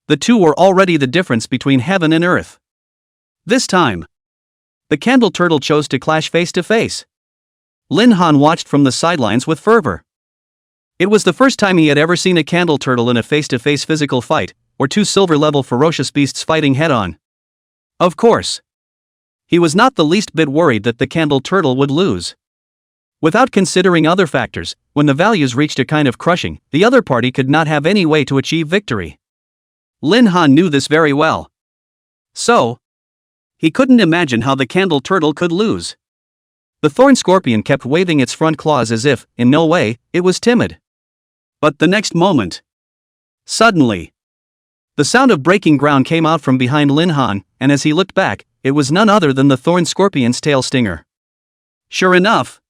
A: the two were already the difference between heaven and earth. This time, the candle turtle chose to clash face to face. Lin Han watched from the sidelines with fervor. It was the first time he had ever seen a candle turtle in a face-to-face physical fight, or 2 silver-level ferocious beasts fighting head-on. Of course, he was not the least bit worried that the candle turtle would lose. Without considering other factors, when the values reached a kind of crushing, the other party could not have any way to achieve victory. Lin Han knew this very well. So, he couldn't imagine how the candle turtle could lose. The thorn scorpion kept waving its front claws as if, in no way, it was timid. But the next moment, suddenly, the sound of breaking ground came out from behind Lin Han, and as he looked back, it was none other than the thorn scorpion's tail stinger. Sure enough,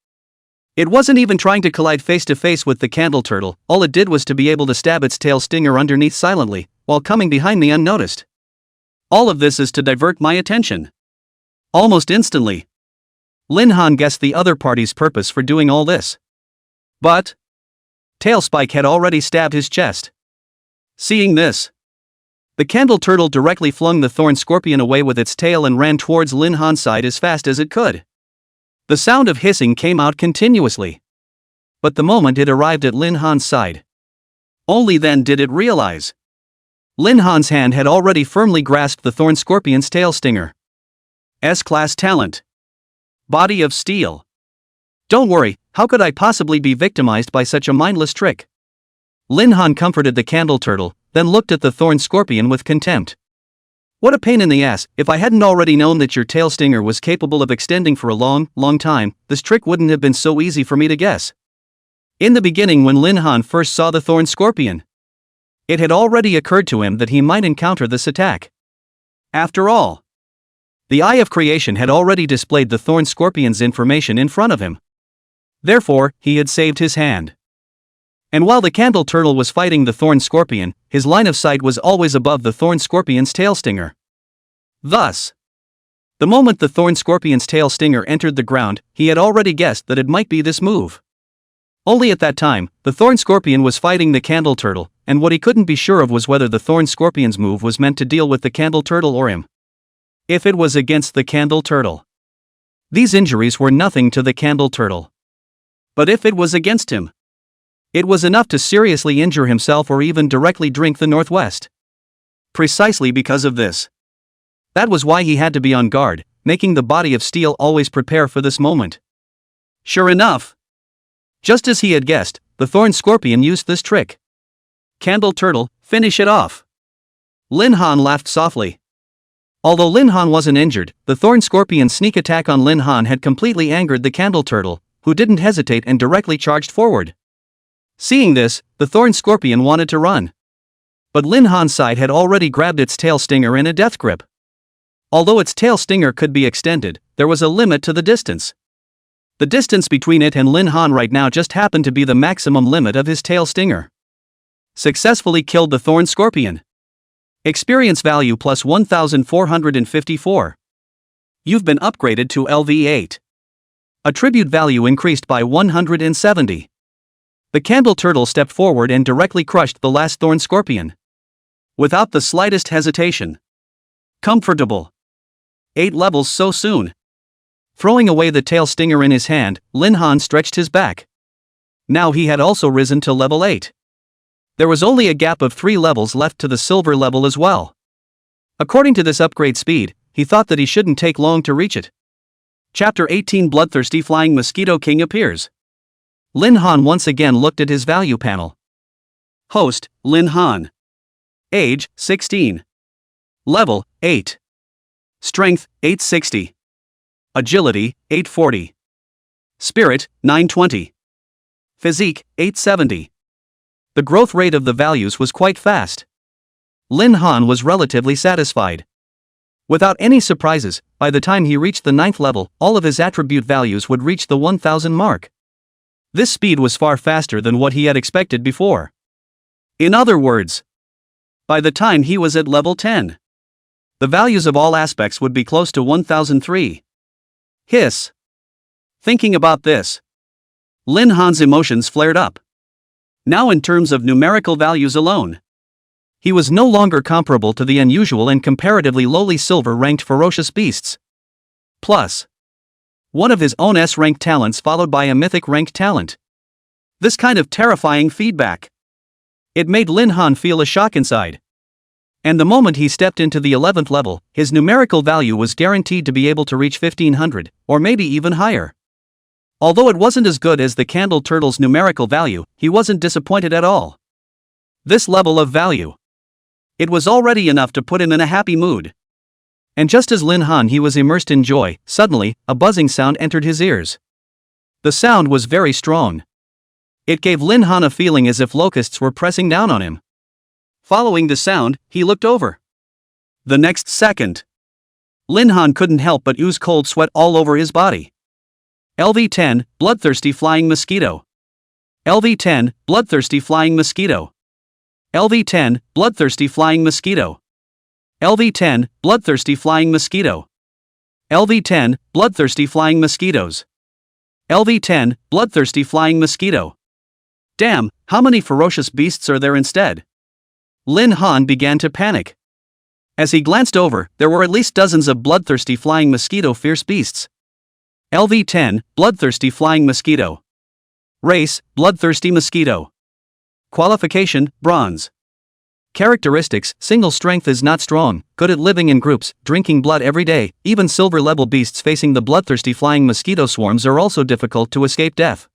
A: it wasn't even trying to collide face to face with the candle turtle, all it did was to be able to stab its tail stinger underneath silently, while coming behind me unnoticed. All of this is to divert my attention. Almost instantly, Lin Han guessed the other party's purpose for doing all this. But Tailspike had already stabbed his chest. Seeing this, the candle turtle directly flung the thorn scorpion away with its tail and ran towards Lin Han's side as fast as it could. The sound of hissing came out continuously. But the moment it arrived at Lin Han's side, only then did it realize. Lin Han's hand had already firmly grasped the thorn scorpion's tail stinger. S-class talent. Body of steel. Don't worry, how could I possibly be victimized by such a mindless trick? Lin Han comforted the candle turtle, then looked at the thorn scorpion with contempt. What a pain in the ass. If I hadn't already known that your tail stinger was capable of extending for a long, long time, this trick wouldn't have been so easy for me to guess. In the beginning, when Lin Han first saw the thorn scorpion, it had already occurred to him that he might encounter this attack. After all, the Eye of Creation had already displayed the thorn scorpion's information in front of him. Therefore, he had saved his hand. And while the candle turtle was fighting the thorn scorpion, his line of sight was always above the thorn scorpion's tail stinger. Thus, the moment the thorn scorpion's tail stinger entered the ground, he had already guessed that it might be this move. Only at that time, the thorn scorpion was fighting the candle turtle, and what he couldn't be sure of was whether the thorn scorpion's move was meant to deal with the candle turtle or him. If it was against the candle turtle, these injuries were nothing to the candle turtle. But if it was against him, it was enough to seriously injure himself or even directly drink the Northwest. Precisely because of this. That was why he had to be on guard, making the body of steel always prepare for this moment. Sure enough, just as he had guessed, the thorn scorpion used this trick. Candle turtle, finish it off. Lin Han laughed softly. Although Lin Han wasn't injured, the thorn scorpion's sneak attack on Lin Han had completely angered the candle turtle, who didn't hesitate and directly charged forward. Seeing this, the thorn scorpion wanted to run. But Lin Han's side had already grabbed its tail stinger in a death grip. Although its tail stinger could be extended, there was a limit to the distance. The distance between it and Lin Han right now just happened to be the maximum limit of his tail stinger. Successfully killed the thorn scorpion. Experience value plus 1454. You've been upgraded to LV8. Attribute value increased by 170. The candle turtle stepped forward and directly crushed the last thorn scorpion. Without the slightest hesitation. Comfortable. 8 levels so soon. Throwing away the tail stinger in his hand, Lin Han stretched his back. Now he had also risen to level 8. There was only a gap of 3 levels left to the silver level as well. According to this upgrade speed, he thought that he shouldn't take long to reach it. Chapter 18 Bloodthirsty Flying Mosquito King appears. Lin Han once again looked at his value panel. Host, Lin Han. Age, 16. Level, 8. Strength, 860. Agility, 840. Spirit, 920. Physique, 870. The growth rate of the values was quite fast. Lin Han was relatively satisfied. Without any surprises, by the time he reached the 9th level, all of his attribute values would reach the 1000 mark. This speed was far faster than what he had expected before. In other words, by the time he was at level 10, the values of all aspects would be close to 1003. Hiss. Thinking about this, Lin Han's emotions flared up. Now in terms of numerical values alone, he was no longer comparable to the unusual and comparatively lowly silver-ranked ferocious beasts. Plus, one of his own S-ranked talents followed by a mythic-ranked talent. This kind of terrifying feedback. It made Lin Han feel a shock inside. And the moment he stepped into the 11th level, his numerical value was guaranteed to be able to reach 1500, or maybe even higher. Although it wasn't as good as the candle turtle's numerical value, he wasn't disappointed at all. This level of value, it was already enough to put him in a happy mood. And just as Lin Han he was immersed in joy, suddenly, a buzzing sound entered his ears. The sound was very strong. It gave Lin Han a feeling as if locusts were pressing down on him. Following the sound, he looked over. The next second, Lin Han couldn't help but ooze cold sweat all over his body. LV10, Bloodthirsty Flying Mosquito. LV10, Bloodthirsty Flying Mosquito. LV10, Bloodthirsty Flying Mosquito. LV10, Bloodthirsty Flying Mosquito. LV10, Bloodthirsty Flying Mosquitoes. LV10, Bloodthirsty Flying Mosquito. Damn, how many ferocious beasts are there instead? Lin Han began to panic. As he glanced over, there were at least dozens of bloodthirsty flying mosquito fierce beasts. LV10, Bloodthirsty Flying Mosquito. Race, Bloodthirsty Mosquito. Qualification, Bronze. Characteristics, single strength is not strong, good at living in groups, drinking blood every day. Even silver-level beasts facing the bloodthirsty flying mosquito swarms are also difficult to escape death.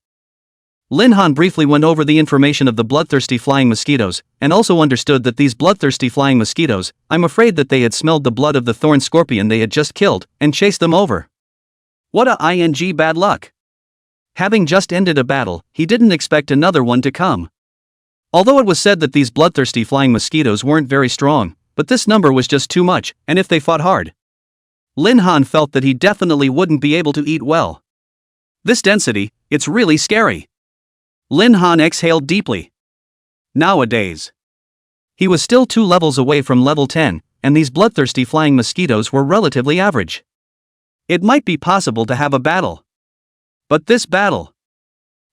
A: Lin Han briefly went over the information of the bloodthirsty flying mosquitoes, and also understood that these bloodthirsty flying mosquitoes, I'm afraid that they had smelled the blood of the thorn scorpion they had just killed, and chased them over. What a ing bad luck. Having just ended a battle, he didn't expect another one to come. Although it was said that these bloodthirsty flying mosquitoes weren't very strong, but this number was just too much, and if they fought hard, Lin Han felt that he definitely wouldn't be able to eat well. This density, it's really scary. Lin Han exhaled deeply. Nowadays, he was still 2 levels away from level 10, and these bloodthirsty flying mosquitoes were relatively average. It might be possible to have a battle. But this battle,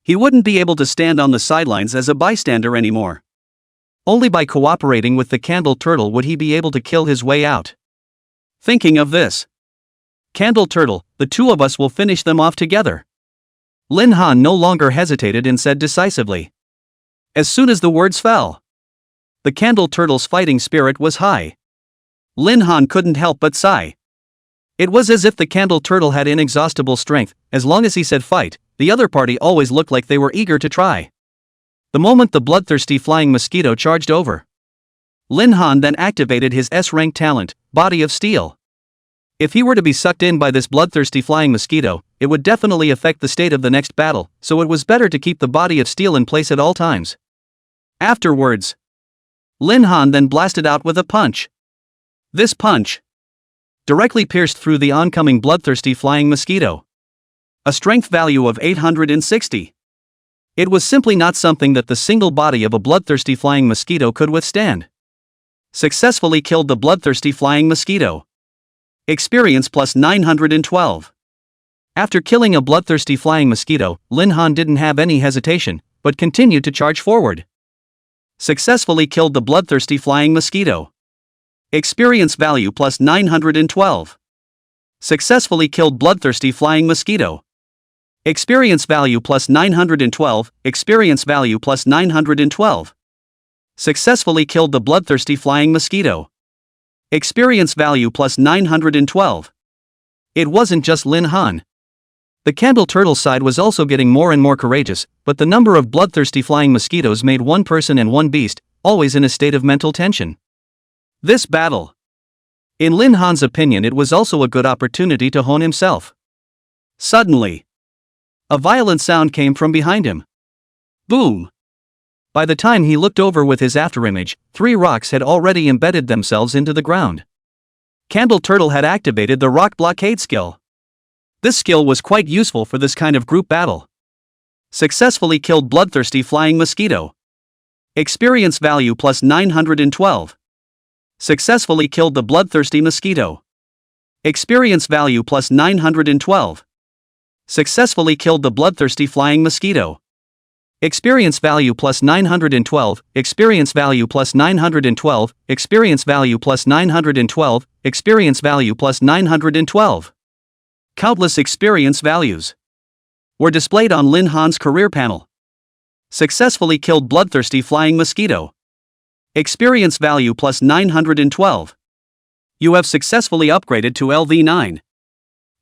A: he wouldn't be able to stand on the sidelines as a bystander anymore. Only by cooperating with the Candle Turtle would he be able to kill his way out. Thinking of this, Candle Turtle, the 2 of us will finish them off together. Lin Han no longer hesitated and said decisively. As soon as the words fell, the Candle Turtle's fighting spirit was high. Lin Han couldn't help but sigh. It was as if the Candle Turtle had inexhaustible strength. As long as he said fight, the other party always looked like they were eager to try. The moment the bloodthirsty flying mosquito charged over, Lin Han then activated his S-rank talent, Body of Steel. If he were to be sucked in by this bloodthirsty flying mosquito, it would definitely affect the state of the next battle, so it was better to keep the Body of Steel in place at all times. Afterwards, Lin Han then blasted out with a punch. This punch directly pierced through the oncoming bloodthirsty flying mosquito. A strength value of 860. It was simply not something that the single body of a bloodthirsty flying mosquito could withstand. Successfully killed the bloodthirsty flying mosquito. Experience plus 912. After killing a bloodthirsty flying mosquito, Lin Han didn't have any hesitation, but continued to charge forward. Successfully killed the bloodthirsty flying mosquito. Experience value plus 912. Successfully killed bloodthirsty flying mosquito. Experience value plus 912. Experience value plus 912. Successfully killed the bloodthirsty flying mosquito. Experience value plus 912. It wasn't just Lin Han. The Candle Turtle side was also getting more and more courageous, but the number of bloodthirsty flying mosquitoes made one person and one beast always in a state of mental tension. This battle, in Lin Han's opinion, it was also a good opportunity to hone himself. Suddenly, a violent sound came from behind him. Boom! By the time he looked over with his afterimage, 3 rocks had already embedded themselves into the ground. Candle Turtle had activated the rock blockade skill. This skill was quite useful for this kind of group battle. Successfully killed bloodthirsty flying mosquito. Experience value plus 912. Successfully killed the bloodthirsty mosquito. Experience value plus 912. Successfully killed the bloodthirsty flying mosquito. Experience value plus 912. Experience value plus 912. Experience value plus 912. Experience value plus 912. Countless experience values were displayed on Lin Han's career panel. Successfully killed bloodthirsty flying mosquito. Experience value plus 912. You have successfully upgraded to LV9.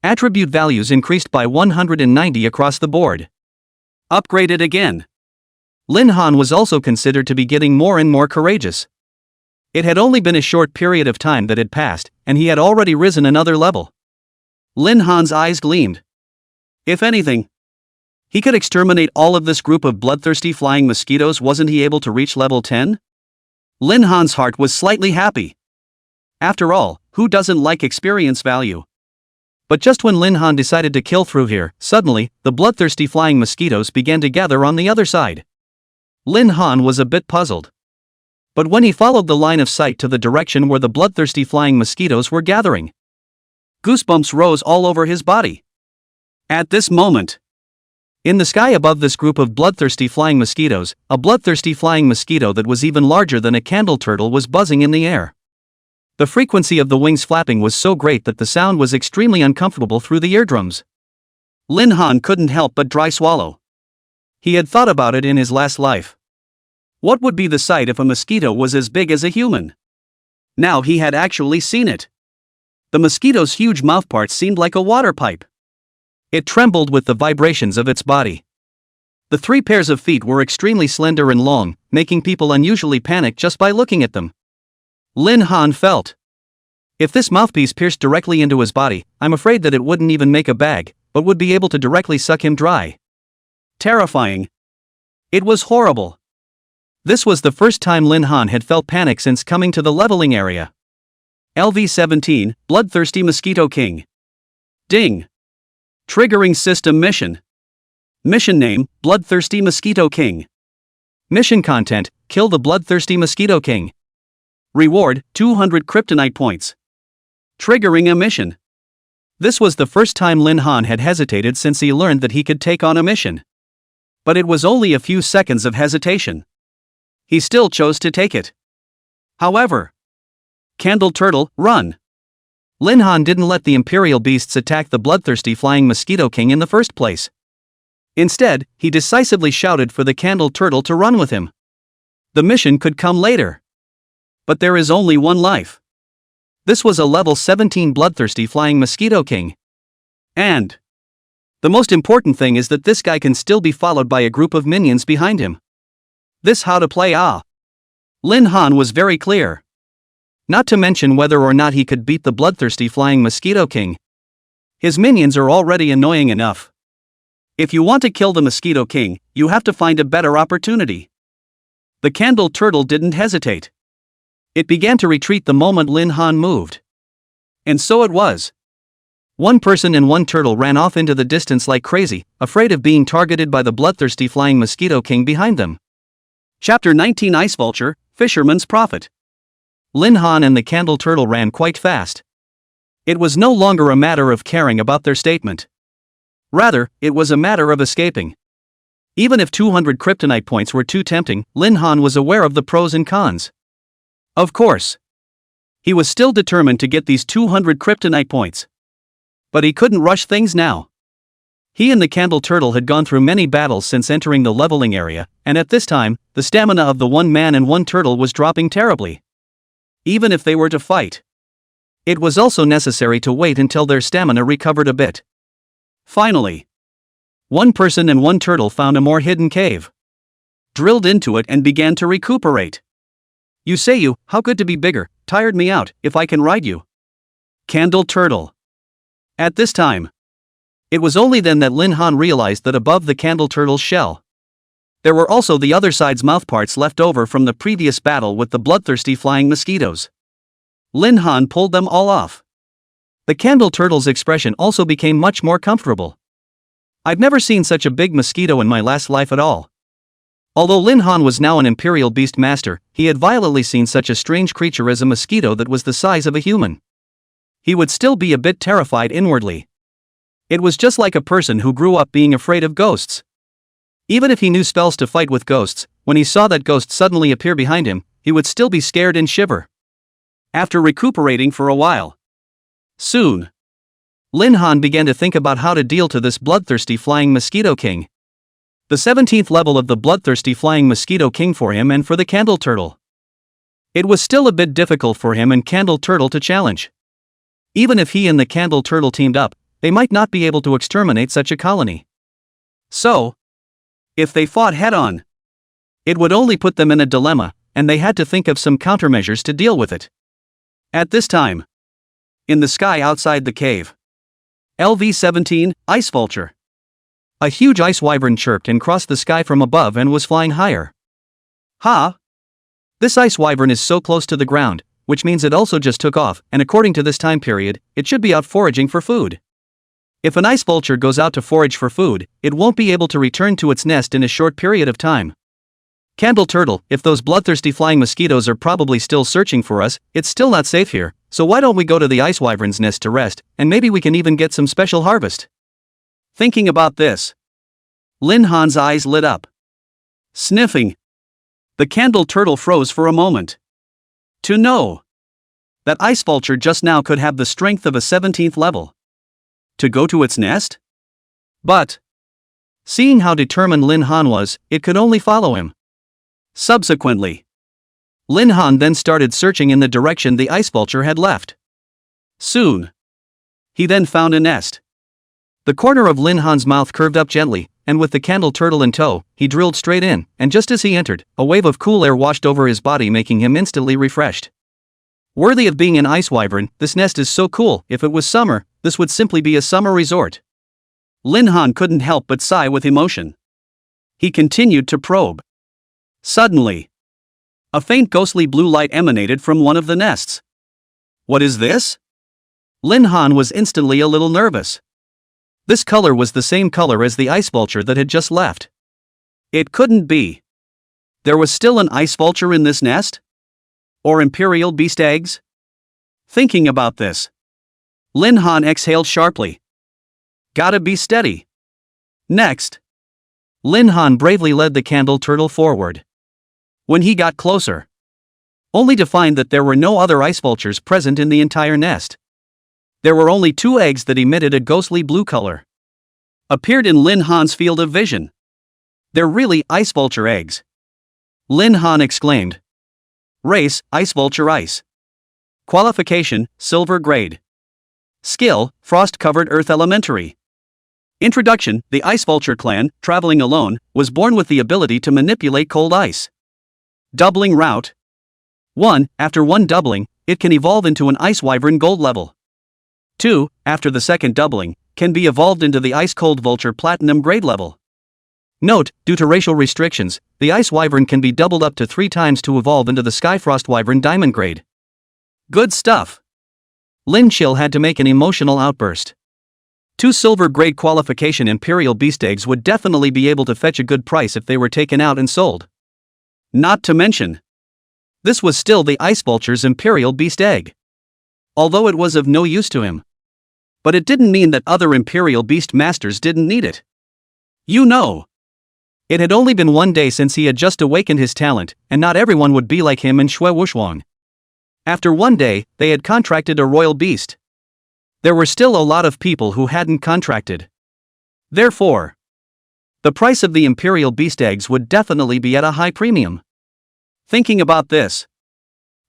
A: Attribute values increased by 190 across the board. Upgraded again. Lin Han was also considered to be getting more and more courageous. It had only been a short period of time that had passed, and he had already risen another level. Lin Han's eyes gleamed. If anything, he could exterminate all of this group of bloodthirsty flying mosquitoes. Wasn't he able to reach level 10? Lin Han's heart was slightly happy. After all, who doesn't like experience value? But just when Lin Han decided to kill through here, suddenly, the bloodthirsty flying mosquitoes began to gather on the other side. Lin Han was a bit puzzled. But when he followed the line of sight to the direction where the bloodthirsty flying mosquitoes were gathering, goosebumps rose all over his body. At this moment, in the sky above this group of bloodthirsty flying mosquitoes, a bloodthirsty flying mosquito that was even larger than a candle turtle was buzzing in the air. The frequency of the wings flapping was so great that the sound was extremely uncomfortable through the eardrums. Lin Han couldn't help but dry swallow. He had thought about it in his last life. What would be the sight if a mosquito was as big as a human? Now he had actually seen it. The mosquito's huge mouthparts seemed like a water pipe. It trembled with the vibrations of its body. The 3 pairs of feet were extremely slender and long, making people unusually panic just by looking at them. Lin Han felt, if this mouthpiece pierced directly into his body, I'm afraid that it wouldn't even make a bag, but would be able to directly suck him dry. Terrifying. It was horrible. This was the first time Lin Han had felt panic since coming to the leveling area. LV-17, Bloodthirsty Mosquito King. Ding. Triggering system mission. Mission name, Bloodthirsty Mosquito King. Mission content, kill the Bloodthirsty Mosquito King. Reward, 200 kryptonite points. Triggering a mission. This was the first time Lin Han had hesitated since he learned that he could take on a mission. But it was only a few seconds of hesitation. He still chose to take it. However, Candle Turtle, run! Lin Han didn't let the Imperial beasts attack the bloodthirsty flying Mosquito King in the first place. Instead, he decisively shouted for the Candle Turtle to run with him. The mission could come later. But there is only one life. This was a level 17 bloodthirsty flying Mosquito King. And the most important thing is that this guy can still be followed by a group of minions behind him. This how to play Lin Han was very clear. Not to mention whether or not he could beat the bloodthirsty flying Mosquito King. His minions are already annoying enough. If you want to kill the Mosquito King, you have to find a better opportunity. The Candle Turtle didn't hesitate. It began to retreat the moment Lin Han moved. And so it was. One person and one turtle ran off into the distance like crazy, afraid of being targeted by the bloodthirsty flying Mosquito King behind them. Chapter 19 Ice Vulture, Fisherman's Prophet. Lin Han and the Candle Turtle ran quite fast. It was no longer a matter of caring about their statement. Rather, it was a matter of escaping. Even if 200 kryptonite points were too tempting, Lin Han was aware of the pros and cons. Of course. He was still determined to get these 200 kryptonite points. But he couldn't rush things now. He and the Candle Turtle had gone through many battles since entering the leveling area, and at this time, the stamina of the one man and one turtle was dropping terribly. Even if they were to fight, it was also necessary to wait until their stamina recovered a bit. Finally, one person and one turtle found a more hidden cave, drilled into it and began to recuperate. You say you, how good to be bigger, tired me out, if I can ride you. Candle Turtle. At this time, it was only then that Lin Han realized that above the Candle Turtle's shell, there were also the other side's mouthparts left over from the previous battle with the bloodthirsty flying mosquitoes. Lin Han pulled them all off. The Candle Turtle's expression also became much more comfortable. I've never seen such a big mosquito in my last life at all. Although Lin Han was now an Imperial Beast Master, he had violently seen such a strange creature as a mosquito that was the size of a human. He would still be a bit terrified inwardly. It was just like a person who grew up being afraid of ghosts. Even if he knew spells to fight with ghosts, when he saw that ghost suddenly appear behind him, he would still be scared and shiver. After recuperating for a while, soon, Lin Han began to think about how to deal to this bloodthirsty flying Mosquito King. The 17th level of the bloodthirsty flying Mosquito King for him and for the Candle Turtle. It was still a bit difficult for him and Candle Turtle to challenge. Even if he and the Candle Turtle teamed up, they might not be able to exterminate such a colony. So, if they fought head-on, it would only put them in a dilemma, and they had to think of some countermeasures to deal with it. At this time, in the sky outside the cave, LV-17, Ice Vulture. A huge ice wyvern chirped and crossed the sky from above and was flying higher. Ha! This ice wyvern is so close to the ground, which means it also just took off, and according to this time period, it should be out foraging for food. If an ice vulture goes out to forage for food, it won't be able to return to its nest in a short period of time. Candle Turtle, if those bloodthirsty flying mosquitoes are probably still searching for us, it's still not safe here, so why don't we go to the ice wyvern's nest to rest, and maybe we can even get some special harvest. Thinking about this, Lin Han's eyes lit up. Sniffing. The Candle Turtle froze for a moment. To know that Ice Vulture just now could have the strength of a 17th level. To go to its nest? But, seeing how determined Lin Han was, it could only follow him. Subsequently, Lin Han then started searching in the direction the Ice Vulture had left. Soon, he then found a nest. The corner of Lin Han's mouth curved up gently, and with the Candle Turtle in tow, he drilled straight in, and just as he entered, a wave of cool air washed over his body, making him instantly refreshed. Worthy of being an ice wyvern, this nest is so cool. If it was summer, this would simply be a summer resort. Lin Han couldn't help but sigh with emotion. He continued to probe. Suddenly, a faint ghostly blue light emanated from one of the nests. What is this? Lin Han was instantly a little nervous. This color was the same color as the ice vulture that had just left. It couldn't be. There was still an ice vulture in this nest? Or imperial beast eggs? Thinking about this, Lin Han exhaled sharply. Gotta be steady. Next, Lin Han bravely led the candle turtle forward. When he got closer, only to find that there were no other ice vultures present in the entire nest. There were only 2 eggs that emitted a ghostly blue color. Appeared in Lin Han's field of vision. They're really ice vulture eggs. Lin Han exclaimed. Race, ice vulture ice. Qualification, silver grade. Skill, frost-covered earth elementary. Introduction, the ice vulture clan, traveling alone, was born with the ability to manipulate cold ice. Doubling route. 1. After 1 doubling, it can evolve into an ice wyvern gold level. 2. After the second doubling, can be evolved into the ice cold vulture platinum grade level. Note, due to racial restrictions, the ice wyvern can be doubled up to 3 times to evolve into the skyfrost wyvern diamond grade. Good stuff. Lin Chill had to make an emotional outburst. 2 silver grade qualification imperial beast eggs would definitely be able to fetch a good price if they were taken out and sold. Not to mention, this was still the ice vulture's imperial beast egg. Although it was of no use to him. But it didn't mean that other imperial beast masters didn't need it. You know. It had only been 1 day since he had just awakened his talent, and not everyone would be like him in Xuanfeng. After 1 day, they had contracted a royal beast. There were still a lot of people who hadn't contracted. Therefore, the price of the imperial beast eggs would definitely be at a high premium. Thinking about this,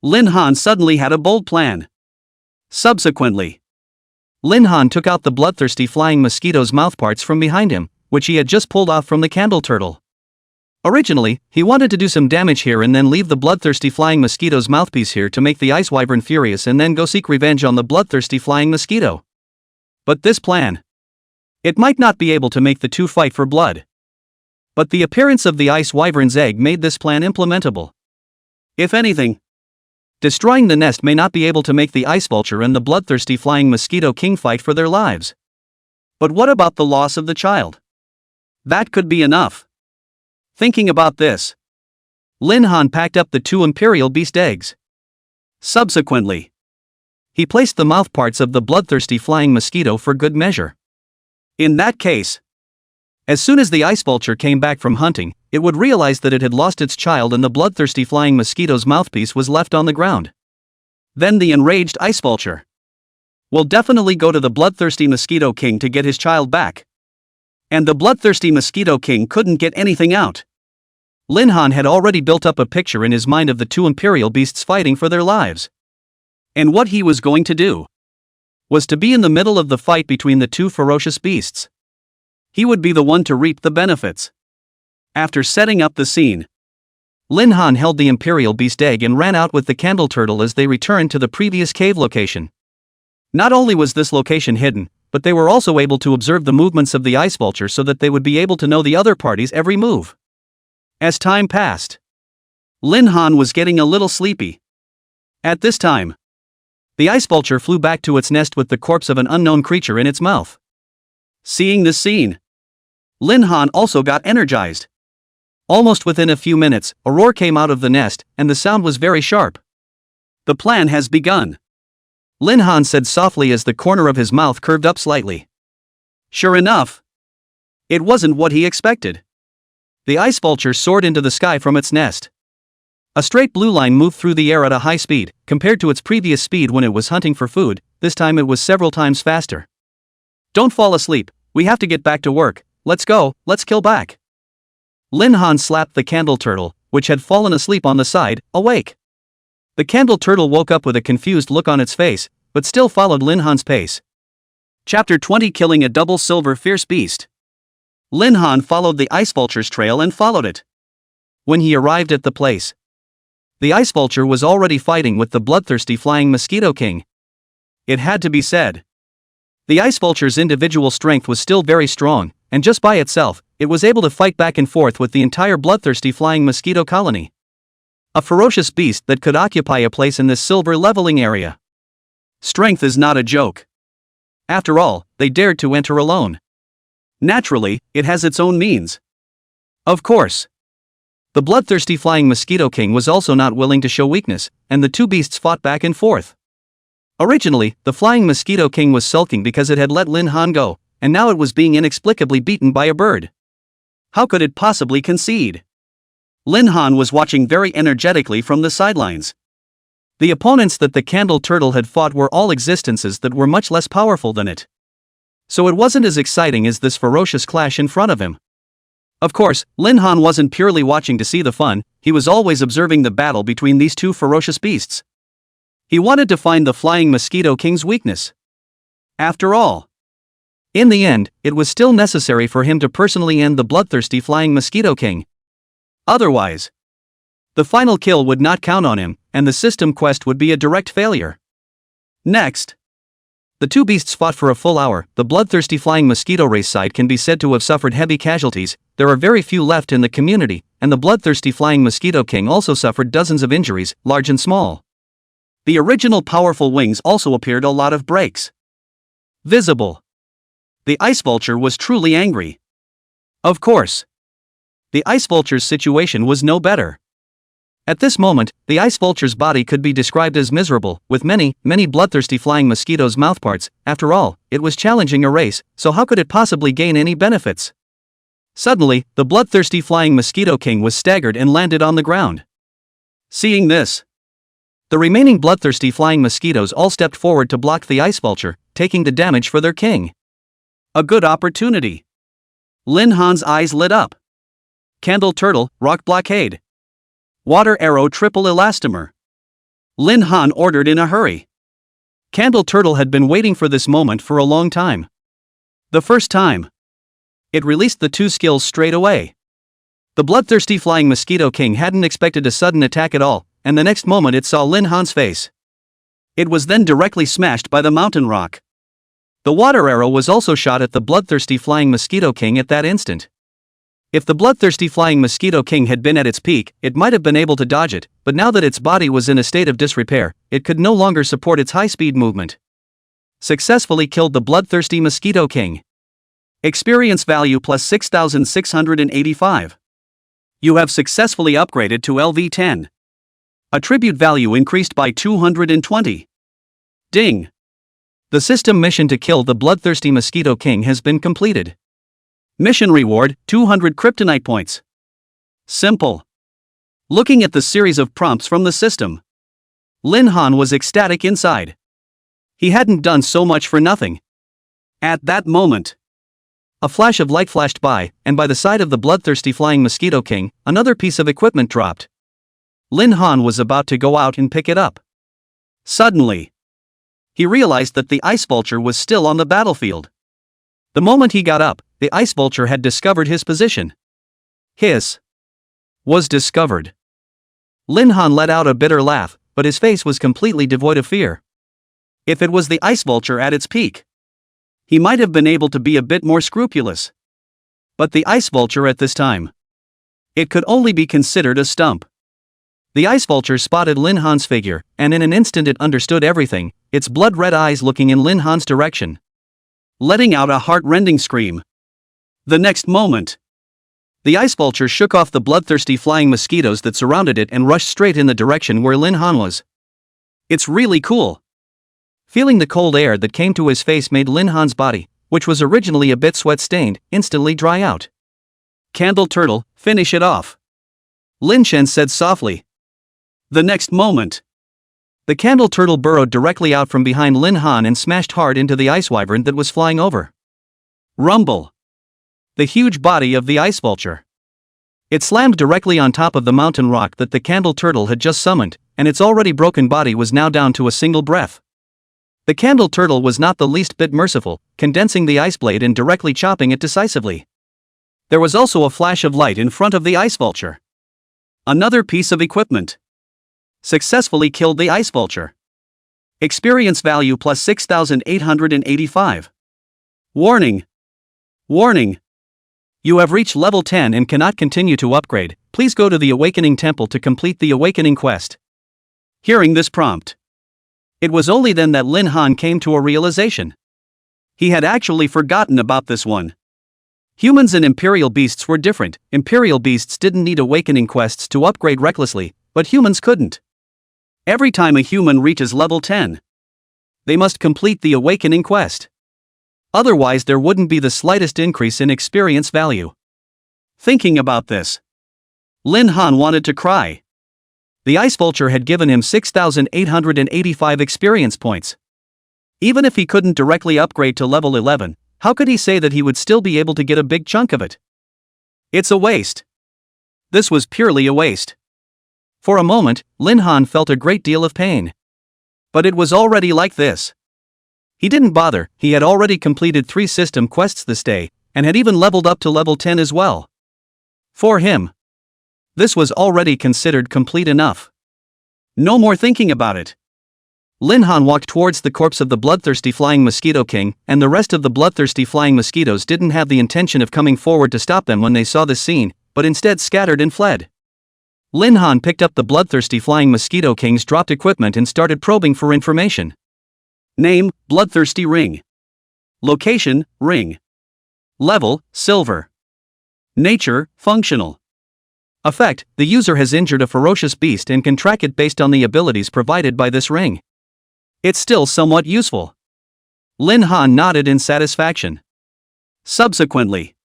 A: Lin Han suddenly had a bold plan. Subsequently, Lin Han took out the bloodthirsty flying mosquito's mouthparts from behind him, which he had just pulled off from the candle turtle. Originally, he wanted to do some damage here and then leave the bloodthirsty flying mosquito's mouthpiece here to make the ice wyvern furious and then go seek revenge on the bloodthirsty flying mosquito. But this plan, it might not be able to make the 2 fight for blood. But the appearance of the ice wyvern's egg made this plan implementable. If anything, destroying the nest may not be able to make the ice vulture and the bloodthirsty flying mosquito king fight for their lives. But what about the loss of the child? That could be enough. Thinking about this, Lin Han packed up the 2 imperial beast eggs. Subsequently, he placed the mouthparts of the bloodthirsty flying mosquito for good measure. In that case, as soon as the ice vulture came back from hunting, it would realize that it had lost its child and the bloodthirsty flying mosquito's mouthpiece was left on the ground. Then the enraged ice vulture will definitely go to the bloodthirsty mosquito king to get his child back. And the bloodthirsty mosquito king couldn't get anything out. Lin Han had already built up a picture in his mind of the 2 imperial beasts fighting for their lives. And what he was going to do was to be in the middle of the fight between the 2 ferocious beasts. He would be the one to reap the benefits. After setting up the scene, Lin Han held the imperial beast egg and ran out with the candle turtle as they returned to the previous cave location. Not only was this location hidden, but they were also able to observe the movements of the ice vulture so that they would be able to know the other party's every move. As time passed, Lin Han was getting a little sleepy. At this time, the ice vulture flew back to its nest with the corpse of an unknown creature in its mouth. Seeing this scene, Lin Han also got energized. Almost within a few minutes, a roar came out of the nest, and the sound was very sharp. The plan has begun, Lin Han said softly as the corner of his mouth curved up slightly. Sure enough, it wasn't what he expected. The ice vulture soared into the sky from its nest. A straight blue line moved through the air at a high speed, compared to its previous speed when it was hunting for food. This time it was several times faster. Don't fall asleep, we have to get back to work, let's go, let's kill back. Lin Han slapped the candle turtle, which had fallen asleep on the side, awake. The candle turtle woke up with a confused look on its face, but still followed Lin Han's pace. Chapter 20 Killing a Double Silver Fierce Beast. Lin Han followed the ice vulture's trail and followed it. When he arrived at the place, the ice vulture was already fighting with the bloodthirsty flying mosquito king. It had to be said, the ice vulture's individual strength was still very strong, and just by itself, it was able to fight back and forth with the entire bloodthirsty flying mosquito colony. A ferocious beast that could occupy a place in this silver leveling area. Strength is not a joke. After all, they dared to enter alone. Naturally, it has its own means. Of course. The bloodthirsty flying mosquito king was also not willing to show weakness, and the two beasts fought back and forth. Originally, the flying mosquito king was sulking because it had let Lin Han go, and now it was being inexplicably beaten by a bird. How could it possibly concede? Lin Han was watching very energetically from the sidelines. The opponents that the candle turtle had fought were all existences that were much less powerful than it. So it wasn't as exciting as this ferocious clash in front of him. Of course, Lin Han wasn't purely watching to see the fun, he was always observing the battle between these two ferocious beasts. He wanted to find the flying mosquito king's weakness. After all, in the end, it was still necessary for him to personally end the bloodthirsty flying mosquito king. Otherwise, the final kill would not count on him, and the system quest would be a direct failure. Next, the two beasts fought for a full hour. The bloodthirsty flying mosquito race side can be said to have suffered heavy casualties. There are very few left in the community, and the bloodthirsty flying mosquito king also suffered dozens of injuries, large and small. The original powerful wings also appeared a lot of breaks visible. The ice vulture was truly angry. Of course, the ice vulture's situation was no better. At this moment, the ice vulture's body could be described as miserable, with many bloodthirsty flying mosquitoes' mouthparts. After all, it was challenging a race, so how could it possibly gain any benefits? Suddenly, the bloodthirsty flying mosquito king was staggered and landed on the ground. Seeing this, the remaining bloodthirsty flying mosquitoes all stepped forward to block the ice vulture, taking the damage for their king. A good opportunity. Lin Han's eyes lit up. Candle turtle, rock blockade. Water arrow triple elastomer. Lin Han ordered in a hurry. Candle turtle had been waiting for this moment for a long time. The first time, it released the two skills straight away. The bloodthirsty flying mosquito king hadn't expected a sudden attack at all, and the next moment it saw Lin Han's face. It was then directly smashed by the mountain rock. The water arrow was also shot at the bloodthirsty flying mosquito king at that instant. If the bloodthirsty flying mosquito king had been at its peak, it might have been able to dodge it, but now that its body was in a state of disrepair, it could no longer support its high-speed movement. Successfully killed the bloodthirsty mosquito king. Experience value plus 6,685. You have successfully upgraded to LV10. Attribute value increased by 220. Ding! The system mission to kill the bloodthirsty mosquito king has been completed. Mission reward, 200 kryptonite points. Simple. Looking at the series of prompts from the system, Lin Han was ecstatic inside. He hadn't done so much for nothing. At that moment, a flash of light flashed by, and by the side of the bloodthirsty flying mosquito king, another piece of equipment dropped. Lin Han was about to go out and pick it up. Suddenly, he realized that the ice vulture was still on the battlefield. The moment he got up, the ice vulture had discovered his position. His was discovered. Lin Han let out a bitter laugh, but his face was completely devoid of fear. If it was the ice vulture at its peak, he might have been able to be a bit more scrupulous. But the ice vulture at this time, it could only be considered a stump. The ice vulture spotted Lin Han's figure, and in an instant it understood everything, its blood-red eyes looking in Lin Han's direction, letting out a heart-rending scream. The next moment, the ice vulture shook off the bloodthirsty flying mosquitoes that surrounded it and rushed straight in the direction where Lin Han was. It's really cool. Feeling the cold air that came to his face made Lin Han's body, which was originally a bit sweat-stained, instantly dry out. Candle turtle, finish it off. Lin Shen said softly. The next moment, the candle turtle burrowed directly out from behind Lin Han and smashed hard into the ice wyvern that was flying over. Rumble. The huge body of the ice vulture. It slammed directly on top of the mountain rock that the candle turtle had just summoned, and its already broken body was now down to a single breath. The candle turtle was not the least bit merciful, condensing the ice blade and directly chopping it decisively. There was also a flash of light in front of the ice vulture. Another piece of equipment. Successfully killed the ice vulture. Experience value plus 6,885. Warning. Warning. You have reached level 10 and cannot continue to upgrade. Please go to the Awakening Temple to complete the Awakening quest. Hearing this prompt, it was only then that Lin Han came to a realization. He had actually forgotten about this one. Humans and Imperial Beasts were different. Imperial Beasts didn't need awakening quests to upgrade recklessly, but humans couldn't. Every time a human reaches level 10, they must complete the awakening quest. Otherwise there wouldn't be the slightest increase in experience value. Thinking about this, Lin Han wanted to cry. The Ice Vulture had given him 6,885 experience points. Even if he couldn't directly upgrade to level 11, how could he say that he would still be able to get a big chunk of it? It's a waste. This was purely a waste. For a moment, Lin Han felt a great deal of pain. But it was already like this. He didn't bother, he had already completed 3 system quests this day, and had even leveled up to level 10 as well. For him, this was already considered complete enough. No more thinking about it. Lin Han walked towards the corpse of the bloodthirsty flying mosquito king, and the rest of the bloodthirsty flying mosquitoes didn't have the intention of coming forward to stop them when they saw this scene, but instead scattered and fled. Lin Han picked up the bloodthirsty flying mosquito king's dropped equipment and started probing for information. Name, bloodthirsty ring. Location, ring. Level, silver. Nature, functional. Effect, the user has injured a ferocious beast and can track it based on the abilities provided by this ring. It's still somewhat useful. Lin Han nodded in satisfaction. Subsequently,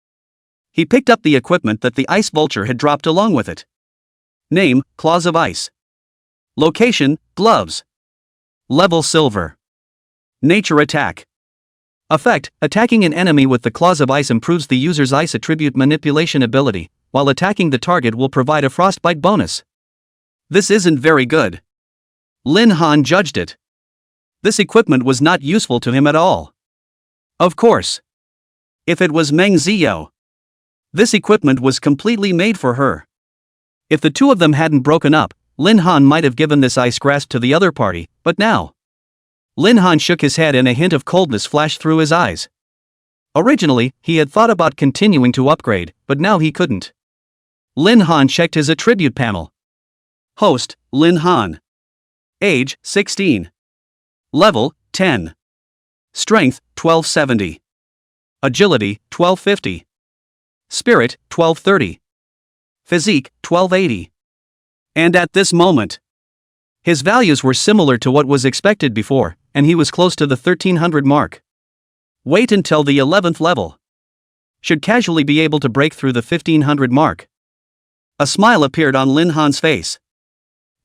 A: he picked up the equipment that the Ice Vulture had dropped along with it. Name, Claws of Ice. Location, gloves. Level, silver. Nature, attack. Effect, attacking an enemy with the Claws of Ice improves the user's ice attribute manipulation ability, while attacking the target will provide a frostbite bonus. This isn't very good. Lin Han judged it. This equipment was not useful to him at all. Of course. If it was Meng Ziyao, this equipment was completely made for her. If the two of them hadn't broken up, Lin Han might have given this ice grasp to the other party, but now. Lin Han shook his head and a hint of coldness flashed through his eyes. Originally, he had thought about continuing to upgrade, but now he couldn't. Lin Han checked his attribute panel. Host, Lin Han. Age, 16. Level, 10. Strength, 1270. Agility, 1250. Spirit, 1230. Physique, 1280. And at this moment, his values were similar to what was expected before, and he was close to the 1300 mark. Wait until the 11th level. Should casually be able to break through the 1500 mark. A smile appeared on Lin Han's face.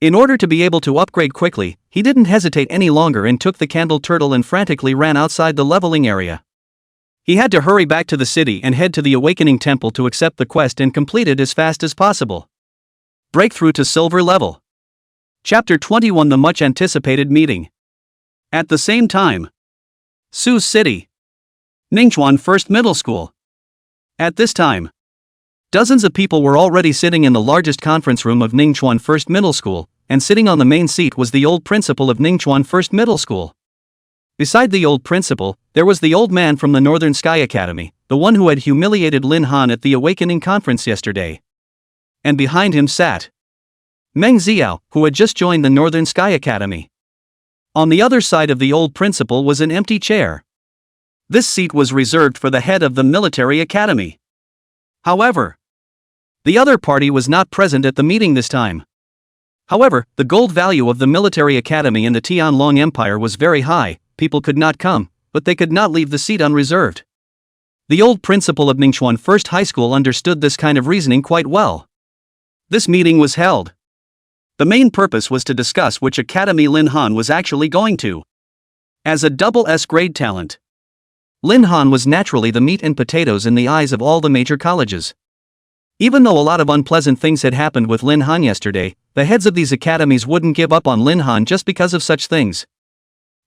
A: In order to be able to upgrade quickly, he didn't hesitate any longer and took the candle turtle and frantically ran outside the leveling area. He had to hurry back to the city and head to the Awakening Temple to accept the quest and complete it as fast as possible. Breakthrough to silver level. Chapter 21, the much anticipated meeting. At the same time, Su's city. Ningchuan First Middle School. At this time, dozens of people were already sitting in the largest conference room of Ningchuan First Middle School, and sitting on the main seat was the old principal of Ningchuan First Middle School. Beside the old principal, there was the old man from the Northern Sky Academy, the one who had humiliated Lin Han at the Awakening Conference yesterday. And behind him sat Meng Ziyao, who had just joined the Northern Sky Academy. On the other side of the old principal was an empty chair. This seat was reserved for the head of the military academy. However, the other party was not present at the meeting this time. However, the gold value of the military academy in the Tianlong Empire was very high. People could not come, but they could not leave the seat unreserved. The old principal of Ningchuan First High School understood this kind of reasoning quite well. This meeting was held. The main purpose was to discuss which academy Lin Han was actually going to. As a double S grade talent, Lin Han was naturally the meat and potatoes in the eyes of all the major colleges. Even though a lot of unpleasant things had happened with Lin Han yesterday, the heads of these academies wouldn't give up on Lin Han just because of such things.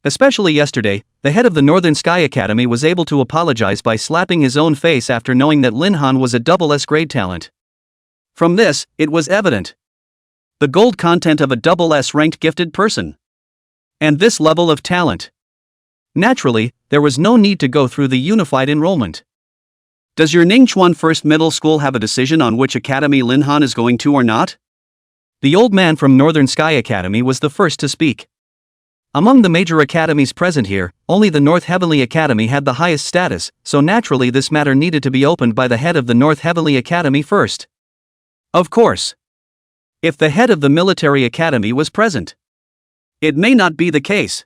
A: Especially yesterday, the head of the Northern Sky Academy was able to apologize by slapping his own face after knowing that Lin Han was a double S grade talent. From this, it was evident the gold content of a double S ranked gifted person. And this level of talent. Naturally, there was no need to go through the unified enrollment. Does your Ningchuan First Middle School have a decision on which academy Lin Han is going to or not? The old man from Northern Sky Academy was the first to speak. Among the major academies present here, only the North Heavenly Academy had the highest status, so naturally this matter needed to be opened by the head of the North Heavenly Academy first. Of course. If the head of the military academy was present, it may not be the case.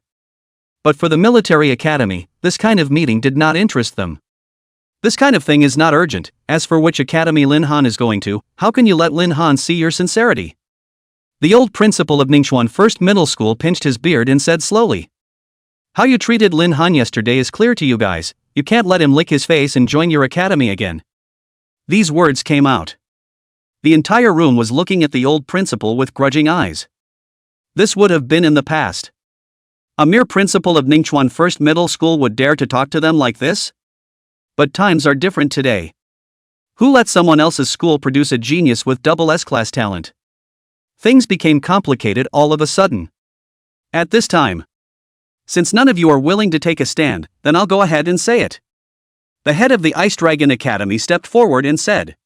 A: But for the military academy, this kind of meeting did not interest them. This kind of thing is not urgent. As for which academy Lin Han is going to, how can you let Lin Han see your sincerity? The old principal of Ningxuan First Middle School pinched his beard and said slowly. How you treated Lin Han yesterday is clear to you guys. You can't let him lick his face and join your academy again. These words came out. The entire room was looking at the old principal with grudging eyes. This would have been in the past. A mere principal of Ningxuan First Middle School would dare to talk to them like this? But times are different today. Who let someone else's school produce a genius with double S-class talent? Things became complicated all of a sudden. At this time, since none of you are willing to take a stand, then I'll go ahead and say it. The head of the Ice Dragon Academy stepped forward and said,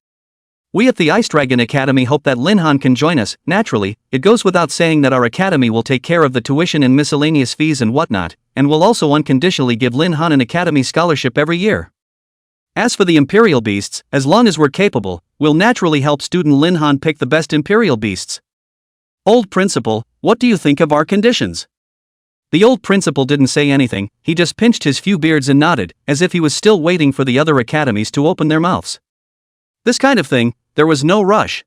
A: we at the Ice Dragon Academy hope that Lin Han can join us. Naturally, it goes without saying that our academy will take care of the tuition and miscellaneous fees and whatnot, and will also unconditionally give Lin Han an academy scholarship every year. As for the Imperial Beasts, as long as we're capable, we'll naturally help student Lin Han pick the best Imperial Beasts. Old principal, what do you think of our conditions? The old principal didn't say anything, he just pinched his few beards and nodded, as if he was still waiting for the other academies to open their mouths. This kind of thing, there was no rush.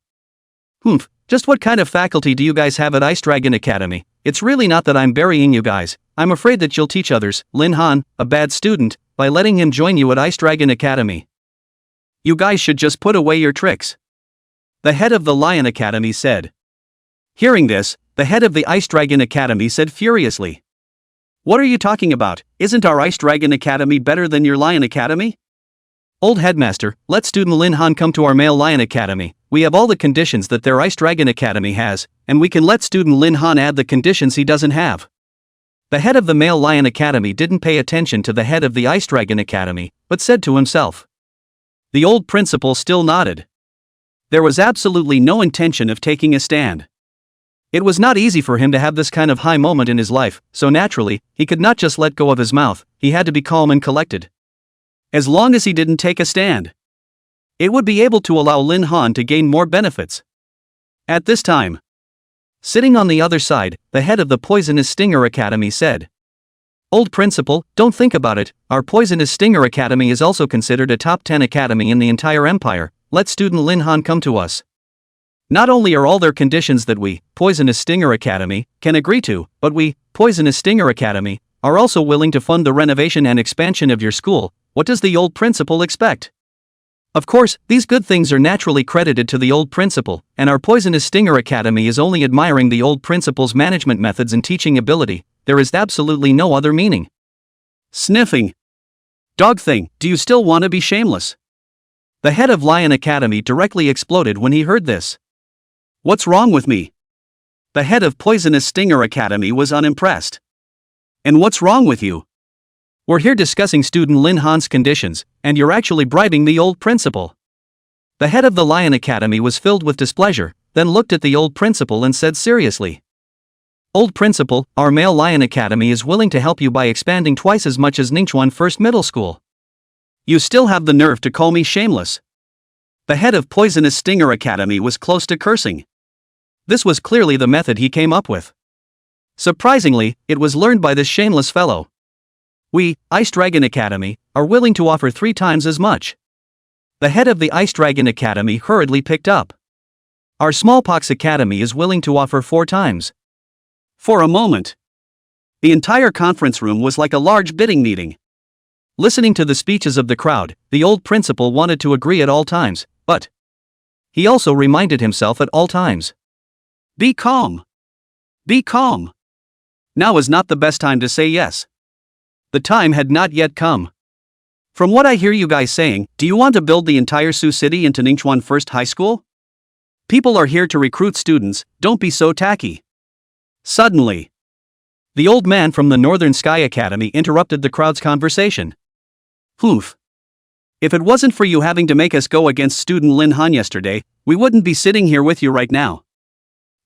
A: Just what kind of faculty do you guys have at Ice Dragon Academy? It's really not that I'm burying you guys, I'm afraid that you'll teach others, Lin Han, a bad student, by letting him join you at Ice Dragon Academy. You guys should just put away your tricks. The head of the Lion Academy said. Hearing this, the head of the Ice Dragon Academy said furiously. What are you talking about? Isn't our Ice Dragon Academy better than your Lion Academy? Old headmaster, let student Lin Han come to our male Lion Academy. We have all the conditions that their Ice Dragon Academy has, and we can let student Lin Han add the conditions he doesn't have. The head of the male Lion Academy didn't pay attention to the head of the Ice Dragon Academy, but said to himself. The old principal still nodded. There was absolutely no intention of taking a stand. It was not easy for him to have this kind of high moment in his life, so naturally, he could not just let go of his mouth, he had to be calm and collected. As long as he didn't take a stand, it would be able to allow Lin Han to gain more benefits. At this time, sitting on the other side, the head of the Poisonous Stinger Academy said. Old principal, don't think about it, our Poisonous Stinger Academy is also considered a top 10 academy in the entire empire, let student Lin Han come to us. Not only are all their conditions that we, Poisonous Stinger Academy, can agree to, but we, Poisonous Stinger Academy, are also willing to fund the renovation and expansion of your school. What does the old principal expect? Of course, these good things are naturally credited to the old principal, and our Poisonous Stinger Academy is only admiring the old principal's management methods and teaching ability. There is absolutely no other meaning. Sniffing. Dog thing, do you still want to be shameless? The head of Lion Academy directly exploded when he heard this. What's wrong with me? The head of Poisonous Stinger Academy was unimpressed. And what's wrong with you? We're here discussing student Lin Han's conditions, and you're actually bribing the old principal. The head of the Lion Academy was filled with displeasure, then looked at the old principal and said seriously. Old principal, our male Lion Academy is willing to help you by expanding twice as much as Ningxuan First Middle School. You still have the nerve to call me shameless. The head of Poisonous Stinger Academy was close to cursing. This was clearly the method he came up with. Surprisingly, it was learned by this shameless fellow. We, Ice Dragon Academy, are willing to offer 3 times as much. The head of the Ice Dragon Academy hurriedly picked up. Our Smallpox Academy is willing to offer 4 times. For a moment, the entire conference room was like a large bidding meeting. Listening to the speeches of the crowd, the old principal wanted to agree at all times, but he also reminded himself at all times. Be calm. Be calm. Now is not the best time to say yes. The time had not yet come. From what I hear you guys saying, do you want to build the entire Sioux City into Ningxuan First High School? People are here to recruit students, don't be so tacky. Suddenly, the old man from the Northern Sky Academy interrupted the crowd's conversation. If it wasn't for you having to make us go against student Lin Han yesterday, we wouldn't be sitting here with you right now.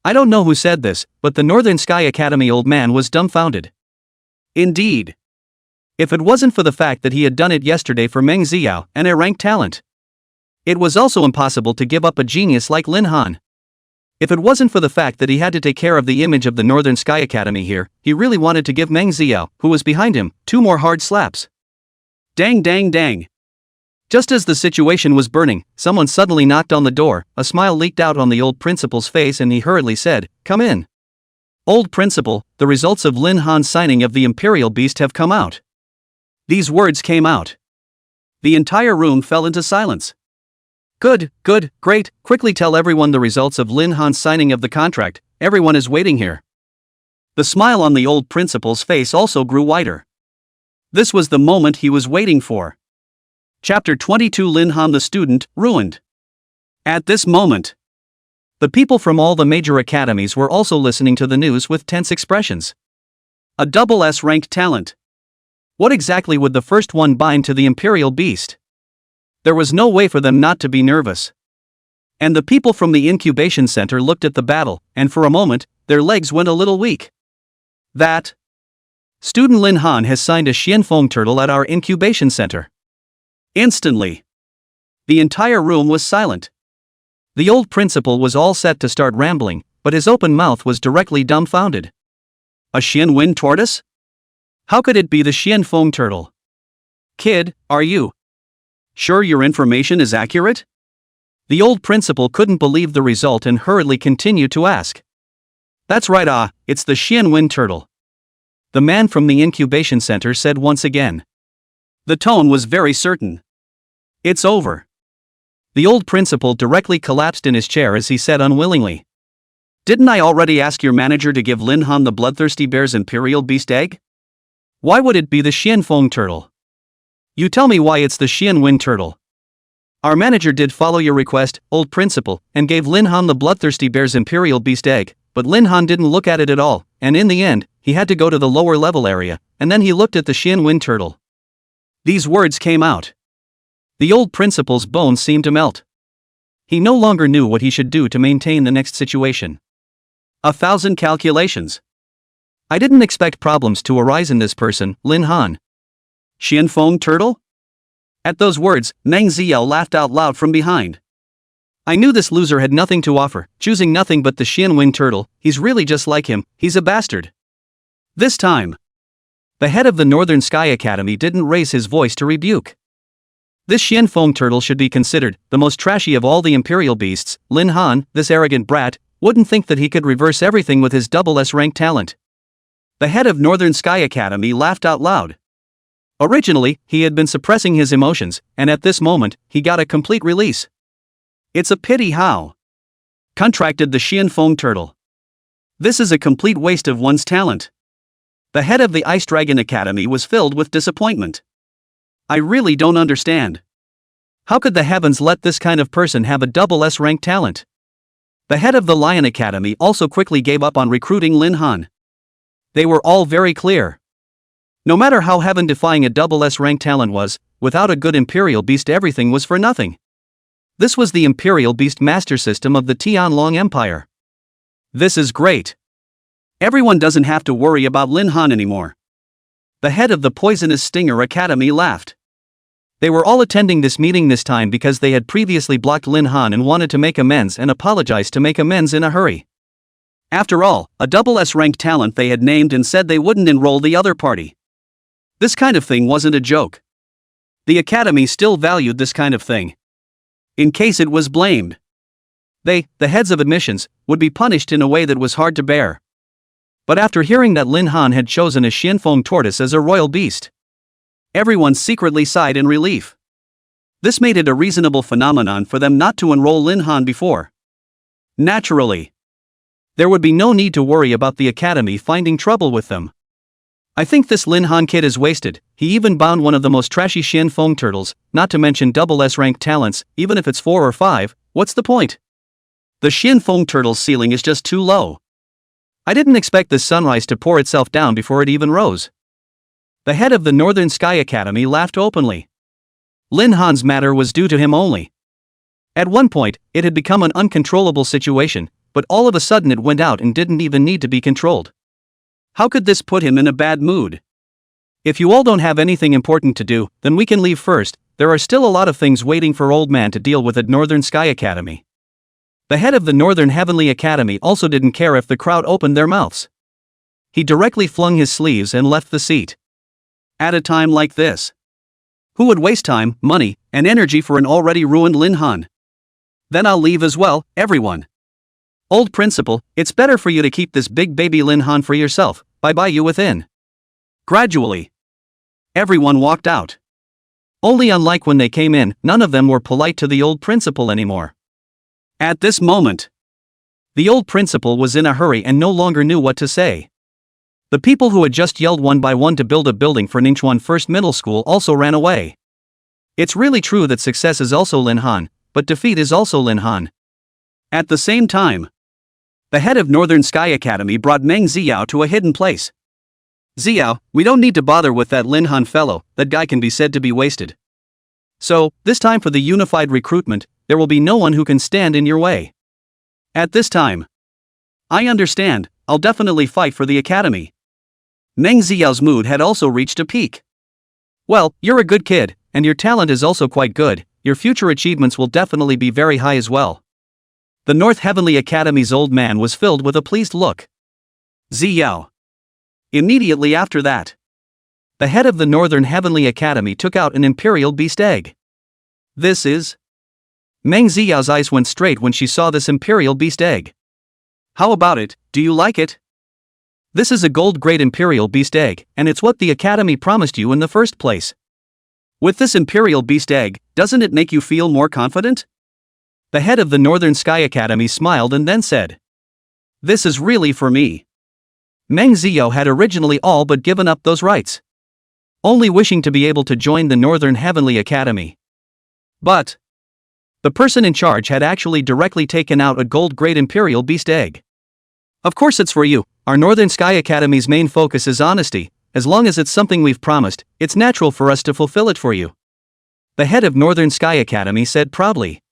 A: I don't know who said this, but the Northern Sky Academy old man was dumbfounded. Indeed. If it wasn't for the fact that he had done it yesterday for Meng Xiao, an A-ranked talent. It was also impossible to give up a genius like Lin Han. If it wasn't for the fact that he had to take care of the image of the Northern Sky Academy here, he really wanted to give Meng Xiao, who was behind him, 2 more hard slaps. Dang dang dang. Just as the situation was burning, someone suddenly knocked on the door, a smile leaked out on the old principal's face and he hurriedly said, "Come in." "Old principal, the results of Lin Han's signing of the Imperial Beast have come out." These words came out. The entire room fell into silence. Good, great, quickly tell everyone the results of Lin Han's signing of the contract, everyone is waiting here. The smile on the old principal's face also grew wider. This was the moment he was waiting for. Chapter 22 Lin Han the student, ruined. At this moment, the people from all the major academies were also listening to the news with tense expressions. A double S-ranked talent. What exactly would the first one bind to the Imperial Beast? There was no way for them not to be nervous. And the people from the incubation center looked at the battle, and for a moment, their legs went a little weak. That student Lin Han has signed a Xuanfeng Turtle at our incubation center. Instantly, the entire room was silent. The old principal was all set to start rambling, but his open mouth was directly dumbfounded. A Xuanfeng Tortoise? How could it be the Xuanfeng Turtle? Kid, are you sure your information is accurate? The old principal couldn't believe the result and hurriedly continued to ask. That's right, it's the Xuanfeng Turtle. The man from the incubation center said once again. The tone was very certain. It's over. The old principal directly collapsed in his chair as he said unwillingly. Didn't I already ask your manager to give Lin Han the bloodthirsty bear's Imperial Beast egg? Why would it be the Xuanfeng Turtle? You tell me why it's the Xuanfeng Turtle. Our manager did follow your request, old principal, and gave Lin Han the bloodthirsty bear's Imperial Beast egg, but Lin Han didn't look at it at all, and in the end, he had to go to the lower level area, and then he looked at the Xuanfeng Turtle. These words came out. The old principal's bones seemed to melt. He no longer knew what he should do to maintain the next situation. 1,000 calculations. I didn't expect problems to arise in this person, Lin Han. Xuanfeng Turtle? At those words, Meng Xiao laughed out loud from behind. I knew this loser had nothing to offer, choosing nothing but the Xuanfeng Turtle. He's really just like him, he's a bastard. This time, the head of the Northern Sky Academy didn't raise his voice to rebuke. This Xuanfeng Turtle should be considered the most trashy of all the Imperial Beasts. Lin Han, this arrogant brat, wouldn't think that he could reverse everything with his double S-rank talent. The head of Northern Sky Academy laughed out loud. Originally, he had been suppressing his emotions, and at this moment, he got a complete release. It's a pity how contracted the Xuanfeng Turtle. This is a complete waste of one's talent. The head of the Ice Dragon Academy was filled with disappointment. I really don't understand. How could the heavens let this kind of person have a double S-rank talent? The head of the Lion Academy also quickly gave up on recruiting Lin Han. They were all very clear. No matter how heaven-defying a double S-rank talent was, without a good Imperial Beast everything was for nothing. This was the Imperial Beast master system of the Tianlong Empire. This is great. Everyone doesn't have to worry about Lin Han anymore. The head of the Poisonous Stinger Academy laughed. They were all attending this meeting this time because they had previously blocked Lin Han and wanted to make amends and apologize to make amends in a hurry. After all, a double S-ranked talent they had named and said they wouldn't enroll the other party. This kind of thing wasn't a joke. The academy still valued this kind of thing. In case it was blamed, they, the heads of admissions, would be punished in a way that was hard to bear. But after hearing that Lin Han had chosen a Xuanfeng Tortoise as a royal beast, everyone secretly sighed in relief. This made it a reasonable phenomenon for them not to enroll Lin Han before. Naturally, there would be no need to worry about the academy finding trouble with them. I think this Lin Han kid is wasted. He even bound one of the most trashy Xuanfeng Turtles, not to mention double S-ranked talents, even if it's 4 or 5, what's the point? The Xuanfeng Turtle's ceiling is just too low. I didn't expect this sunrise to pour itself down before it even rose. The head of the Northern Sky Academy laughed openly. Lin Han's matter was due to him only. At one point, it had become an uncontrollable situation, but all of a sudden it went out and didn't even need to be controlled. How could this put him in a bad mood? If you all don't have anything important to do, then we can leave first. There are still a lot of things waiting for Old Man to deal with at Northern Sky Academy. The head of the Northern Heavenly Academy also didn't care if the crowd opened their mouths. He directly flung his sleeves and left the seat. At a time like this, who would waste time, money, and energy for an already ruined Lin Han? Then I'll leave as well, everyone. Old principal, it's better for you to keep this big baby Lin Han for yourself. Bye-bye you within. Gradually, everyone walked out. Only unlike when they came in, none of them were polite to the old principal anymore. At this moment, the old principal was in a hurry and no longer knew what to say. The people who had just yelled one by one to build a building for Ningchuan First Middle School also ran away. It's really true that success is also Lin Han, but defeat is also Lin Han. At the same time, the head of Northern Sky Academy brought Meng Xiao to a hidden place. Xiao, we don't need to bother with that Lin Han fellow, that guy can be said to be wasted. So, this time for the unified recruitment, there will be no one who can stand in your way. At this time, I understand, I'll definitely fight for the academy. Meng Xiao's mood had also reached a peak. Well, you're a good kid, and your talent is also quite good, your future achievements will definitely be very high as well. The North Heavenly Academy's old man was filled with a pleased look. Xiao. Immediately after that, the head of the Northern Heavenly Academy took out an Imperial Beast Egg. This is... Meng Xiao's eyes went straight when she saw this Imperial Beast Egg. How about it, do you like it? This is a gold-grade Imperial Beast Egg, and it's what the Academy promised you in the first place. With this Imperial Beast Egg, doesn't it make you feel more confident? The head of the Northern Sky Academy smiled and then said, "This is really for me." Meng Xiao had originally all but given up those rights, only wishing to be able to join the Northern Heavenly Academy. But the person in charge had actually directly taken out a gold-grade Imperial Beast Egg. Of course it's for you. Our Northern Sky Academy's main focus is honesty. As long as it's something we've promised, it's natural for us to fulfill it for you. The head of Northern Sky Academy said proudly.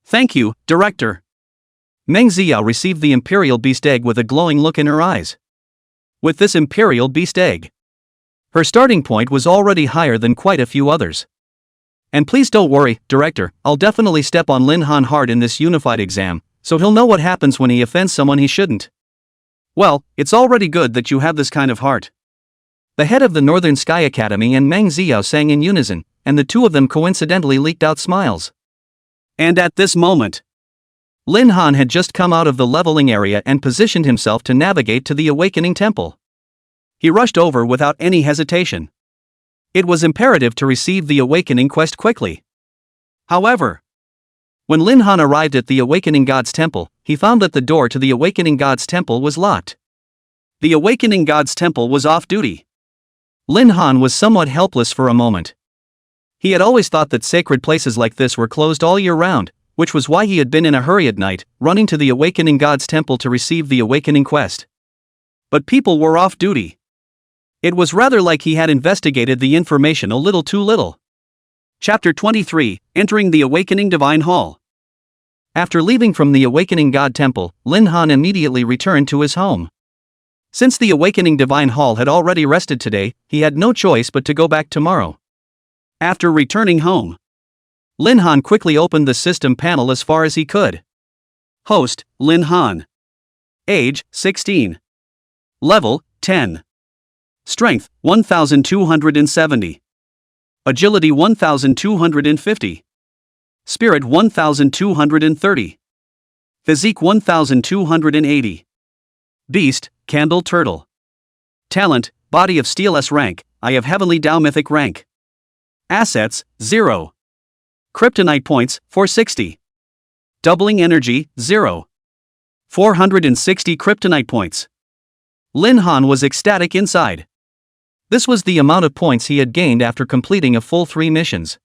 A: Thank you, Director. Meng Xiao received the Imperial Beast Egg with a glowing look in her eyes. With this Imperial Beast Egg, her starting point was already higher than quite a few others. And please don't worry, Director, I'll definitely step on Lin Han hard in this unified exam, so he'll know what happens when he offends someone he shouldn't. Well, it's already good that you have this kind of heart. The head of the Northern Sky Academy and Meng Xiao sang in unison, and the two of them coincidentally leaked out smiles. And at this moment, Lin Han had just come out of the leveling area and positioned himself to navigate to the Awakening Temple. He rushed over without any hesitation. It was imperative to receive the Awakening quest quickly. However, when Lin Han arrived at the Awakening God's Temple, he found that the door to the Awakening God's Temple was locked. The Awakening God's Temple was off duty. Lin Han was somewhat helpless for a moment. He had always thought that sacred places like this were closed all year round, which was why he had been in a hurry at night, running to the Awakening God's Temple to receive the Awakening quest. But people were off duty. It was rather like he had investigated the information a little too little. Chapter 23, Entering the Awakening Divine Hall. After leaving from the Awakening God Temple, Lin Han immediately returned to his home. Since the Awakening Divine Hall had already rested today, he had no choice but to go back tomorrow. After returning home, Lin Han quickly opened the system panel as far as he could. Host, Lin Han. Age, 16. Level, 10. Strength, 1270. Agility 1250. Spirit 1230. Physique 1280. Beast, Candle Turtle. Talent, Body of Steel S rank, Eye of Heavenly Tao Mythic rank. Assets, 0. Kryptonite points, 460. Doubling energy, 0. 460 Kryptonite points. Lin Han was ecstatic inside. This was the amount of points he had gained after completing a full 3 missions.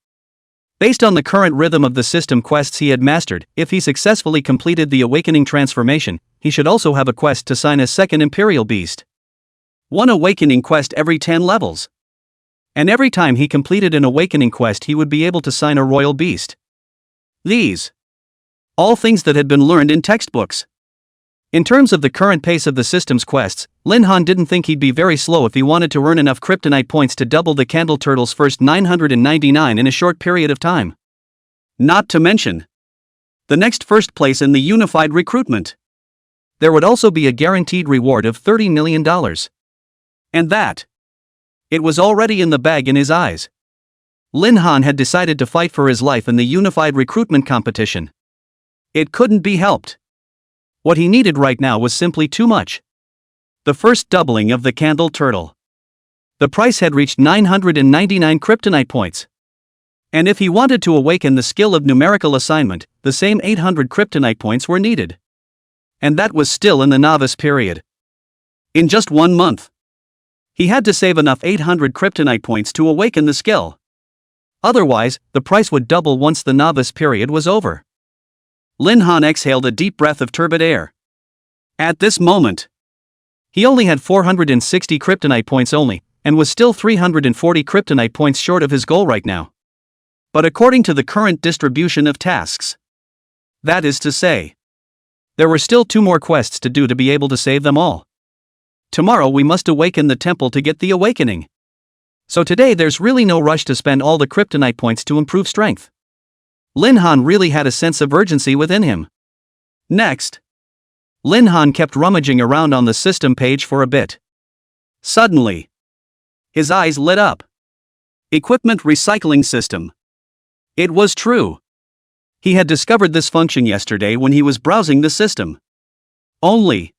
A: Based on the current rhythm of the system quests he had mastered, if he successfully completed the Awakening Transformation, he should also have a quest to sign a second Imperial Beast. 1 Awakening quest every 10 levels. And every time he completed an Awakening quest he would be able to sign a Royal Beast. These. All things that had been learned in textbooks. In terms of the current pace of the system's quests, Lin Han didn't think he'd be very slow if he wanted to earn enough kryptonite points to double the Candle Turtle's first 999 in a short period of time. Not to mention the next first place in the unified recruitment. There would also be a guaranteed reward of $30 million. And that, it was already in the bag in his eyes. Lin Han had decided to fight for his life in the unified recruitment competition. It couldn't be helped. What he needed right now was simply too much. The first doubling of the Candle Turtle. The price had reached 999 kryptonite points. And if he wanted to awaken the skill of numerical assignment, the same 800 kryptonite points were needed. And that was still in the novice period. In just 1 month, he had to save enough 800 kryptonite points to awaken the skill. Otherwise, the price would double once the novice period was over. Lin Han exhaled a deep breath of turbid air. At this moment, he only had 460 kryptonite points only, and was still 340 kryptonite points short of his goal right now. But according to the current distribution of tasks, that is to say, there were still 2 more quests to do to be able to save them all. Tomorrow we must awaken the temple to get the awakening. So today there's really no rush to spend all the kryptonite points to improve strength. Lin Han really had a sense of urgency within him. Next, Lin Han kept rummaging around on the system page for a bit. Suddenly, his eyes lit up. Equipment recycling system. It was true. He had discovered this function yesterday when he was browsing the system. Only,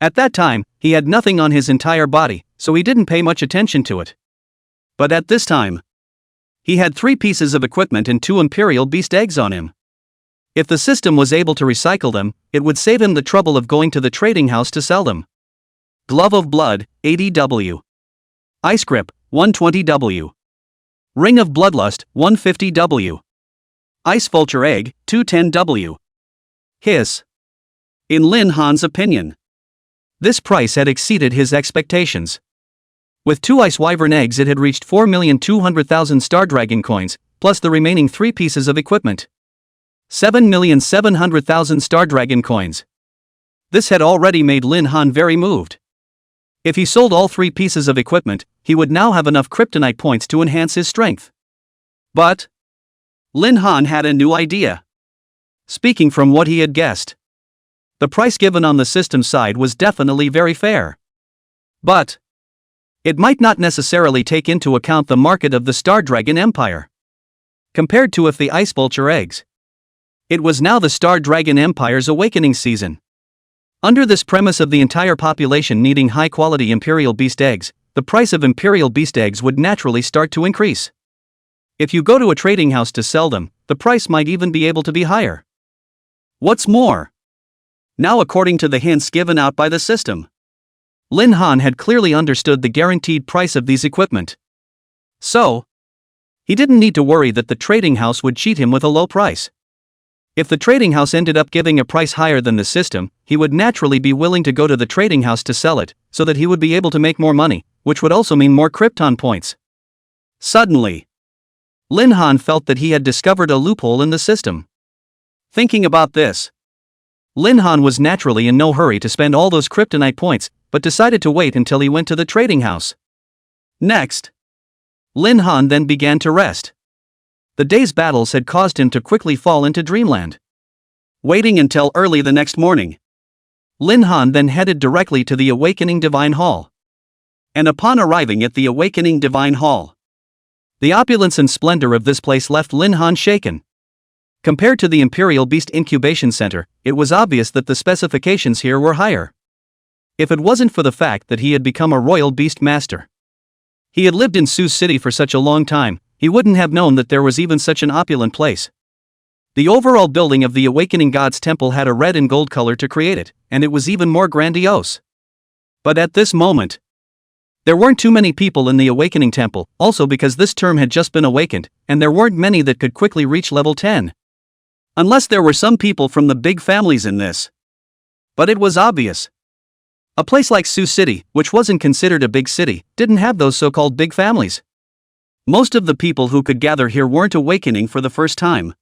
A: at that time, he had nothing on his entire body, so he didn't pay much attention to it. But at this time, he had 3 pieces of equipment and 2 Imperial Beast eggs on him. If the system was able to recycle them, it would save him the trouble of going to the trading house to sell them. Glove of Blood, 80W. Ice Grip, 120W. Ring of Bloodlust, 150W. Ice Vulture Egg, 210W. Hiss. In Lin Han's opinion, this price had exceeded his expectations. With 2 Ice Wyvern eggs it had reached 4,200,000 Star Dragon coins, plus the remaining 3 pieces of equipment. 7,700,000 Star Dragon coins. This had already made Lin Han very moved. If he sold all 3 pieces of equipment, he would now have enough kryptonite points to enhance his strength. But Lin Han had a new idea. Speaking from what he had guessed, the price given on the system side was definitely very fair. But it might not necessarily take into account the market of the Star Dragon Empire. Compared to if the Ice Vulture eggs, it was now the Star Dragon Empire's awakening season. Under this premise of the entire population needing high-quality Imperial Beast eggs, the price of Imperial Beast eggs would naturally start to increase. If you go to a trading house to sell them, the price might even be able to be higher. What's more, now according to the hints given out by the system, Lin Han had clearly understood the guaranteed price of these equipment. So, he didn't need to worry that the trading house would cheat him with a low price. If the trading house ended up giving a price higher than the system, he would naturally be willing to go to the trading house to sell it, so that he would be able to make more money, which would also mean more Krypton points. Suddenly, Lin Han felt that he had discovered a loophole in the system. Thinking about this, Lin Han was naturally in no hurry to spend all those kryptonite points, but decided to wait until he went to the trading house. Next, Lin Han then began to rest. The day's battles had caused him to quickly fall into dreamland. Waiting until early the next morning, Lin Han then headed directly to the Awakening Divine Hall. And upon arriving at the Awakening Divine Hall, the opulence and splendor of this place left Lin Han shaken. Compared to the Imperial Beast Incubation Center, it was obvious that the specifications here were higher. If it wasn't for the fact that he had become a royal beast master, he had lived in Sioux City for such a long time, he wouldn't have known that there was even such an opulent place. The overall building of the Awakening God's Temple had a red and gold color to create it, and it was even more grandiose. But at this moment, there weren't too many people in the Awakening Temple, also because this term had just been awakened, and there weren't many that could quickly reach level 10. Unless there were some people from the big families in this. But it was obvious. A place like Sioux City, which wasn't considered a big city, didn't have those so-called big families. Most of the people who could gather here weren't awakening for the first time.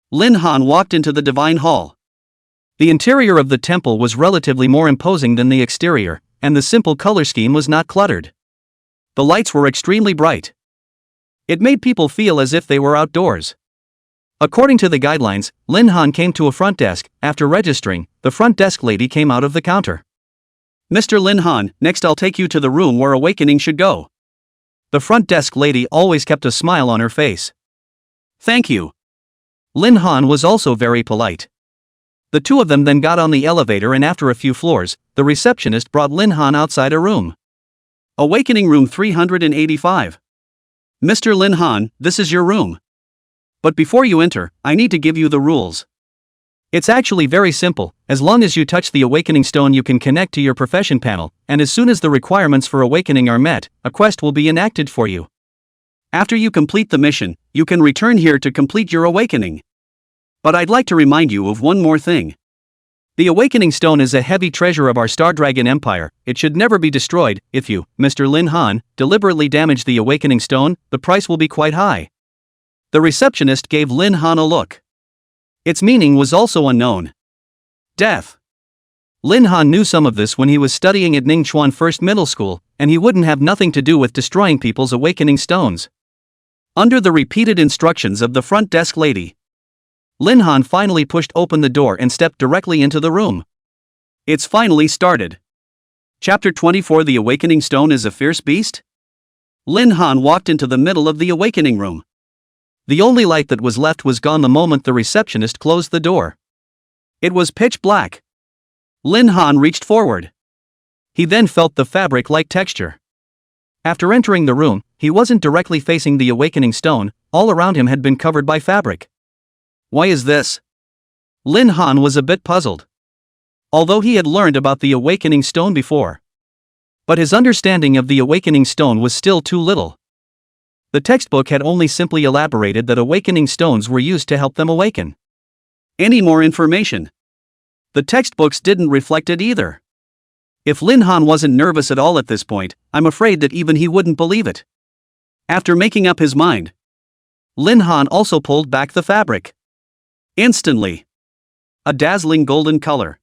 A: Lin Han walked into the Divine Hall. The interior of the temple was relatively more imposing than the exterior, and the simple color scheme was not cluttered. The lights were extremely bright. It made people feel as if they were outdoors. According to the guidelines, Lin Han came to a front desk. After registering, the front desk lady came out of the counter. "Mr. Lin Han, next I'll take you to the room where awakening should go." The front desk lady always kept a smile on her face. "Thank you." Lin Han was also very polite. The two of them then got on the elevator, and after a few floors, the receptionist brought Lin Han outside a room. "Awakening room 385. Mr. Lin Han, this is your room. But before you enter, I need to give you the rules. It's actually very simple. As long as you touch the awakening stone, you can connect to your profession panel, and as soon as the requirements for awakening are met, a quest will be enacted for you. After you complete the mission, you can return here to complete your awakening. But I'd like to remind you of one more thing. The awakening stone is a heavy treasure of our Star Dragon Empire. It should never be destroyed. If you, Mr. Lin Han, deliberately damage the awakening stone, the price will be quite high." The receptionist gave Lin Han a look. Its meaning was also unknown. Death. Lin Han knew some of this when he was studying at Ningchuan First Middle School, and he wouldn't have nothing to do with destroying people's awakening stones. Under the repeated instructions of the front desk lady, Lin Han finally pushed open the door and stepped directly into the room. It's finally started. Chapter 24. The Awakening Stone is a Fierce Beast? Lin Han walked into the middle of the awakening room. The only light that was left was gone the moment the receptionist closed the door. It was pitch black. Lin Han reached forward. He then felt the fabric-like texture. After entering the room, he wasn't directly facing the awakening stone. All around him had been covered by fabric. Why is this? Lin Han was a bit puzzled. Although he had learned about the awakening stone before, but his understanding of the awakening stone was still too little. The textbook had only simply elaborated that awakening stones were used to help them awaken. Any more information? The textbooks didn't reflect it either. If Lin Han wasn't nervous at all at this point, I'm afraid that even he wouldn't believe it. After making up his mind, Lin Han also pulled back the fabric. Instantly, a dazzling golden color.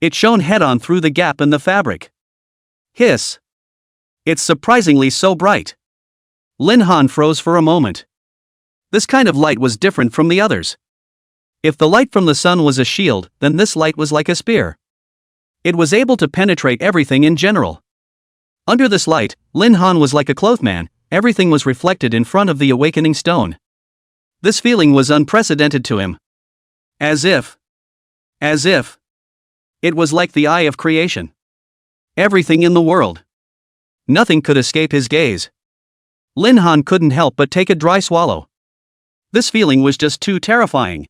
A: It shone head-on through the gap in the fabric. Hiss! It's surprisingly so bright. Lin Han froze for a moment. This kind of light was different from the others. If the light from the sun was a shield, then this light was like a spear. It was able to penetrate everything in general. Under this light, Lin Han was like a clothesman. Everything was reflected in front of the awakening stone. This feeling was unprecedented to him. As if. It was like the eye of creation. Everything in the world. Nothing could escape his gaze. Lin Han couldn't help but take a dry swallow. This feeling was just too terrifying.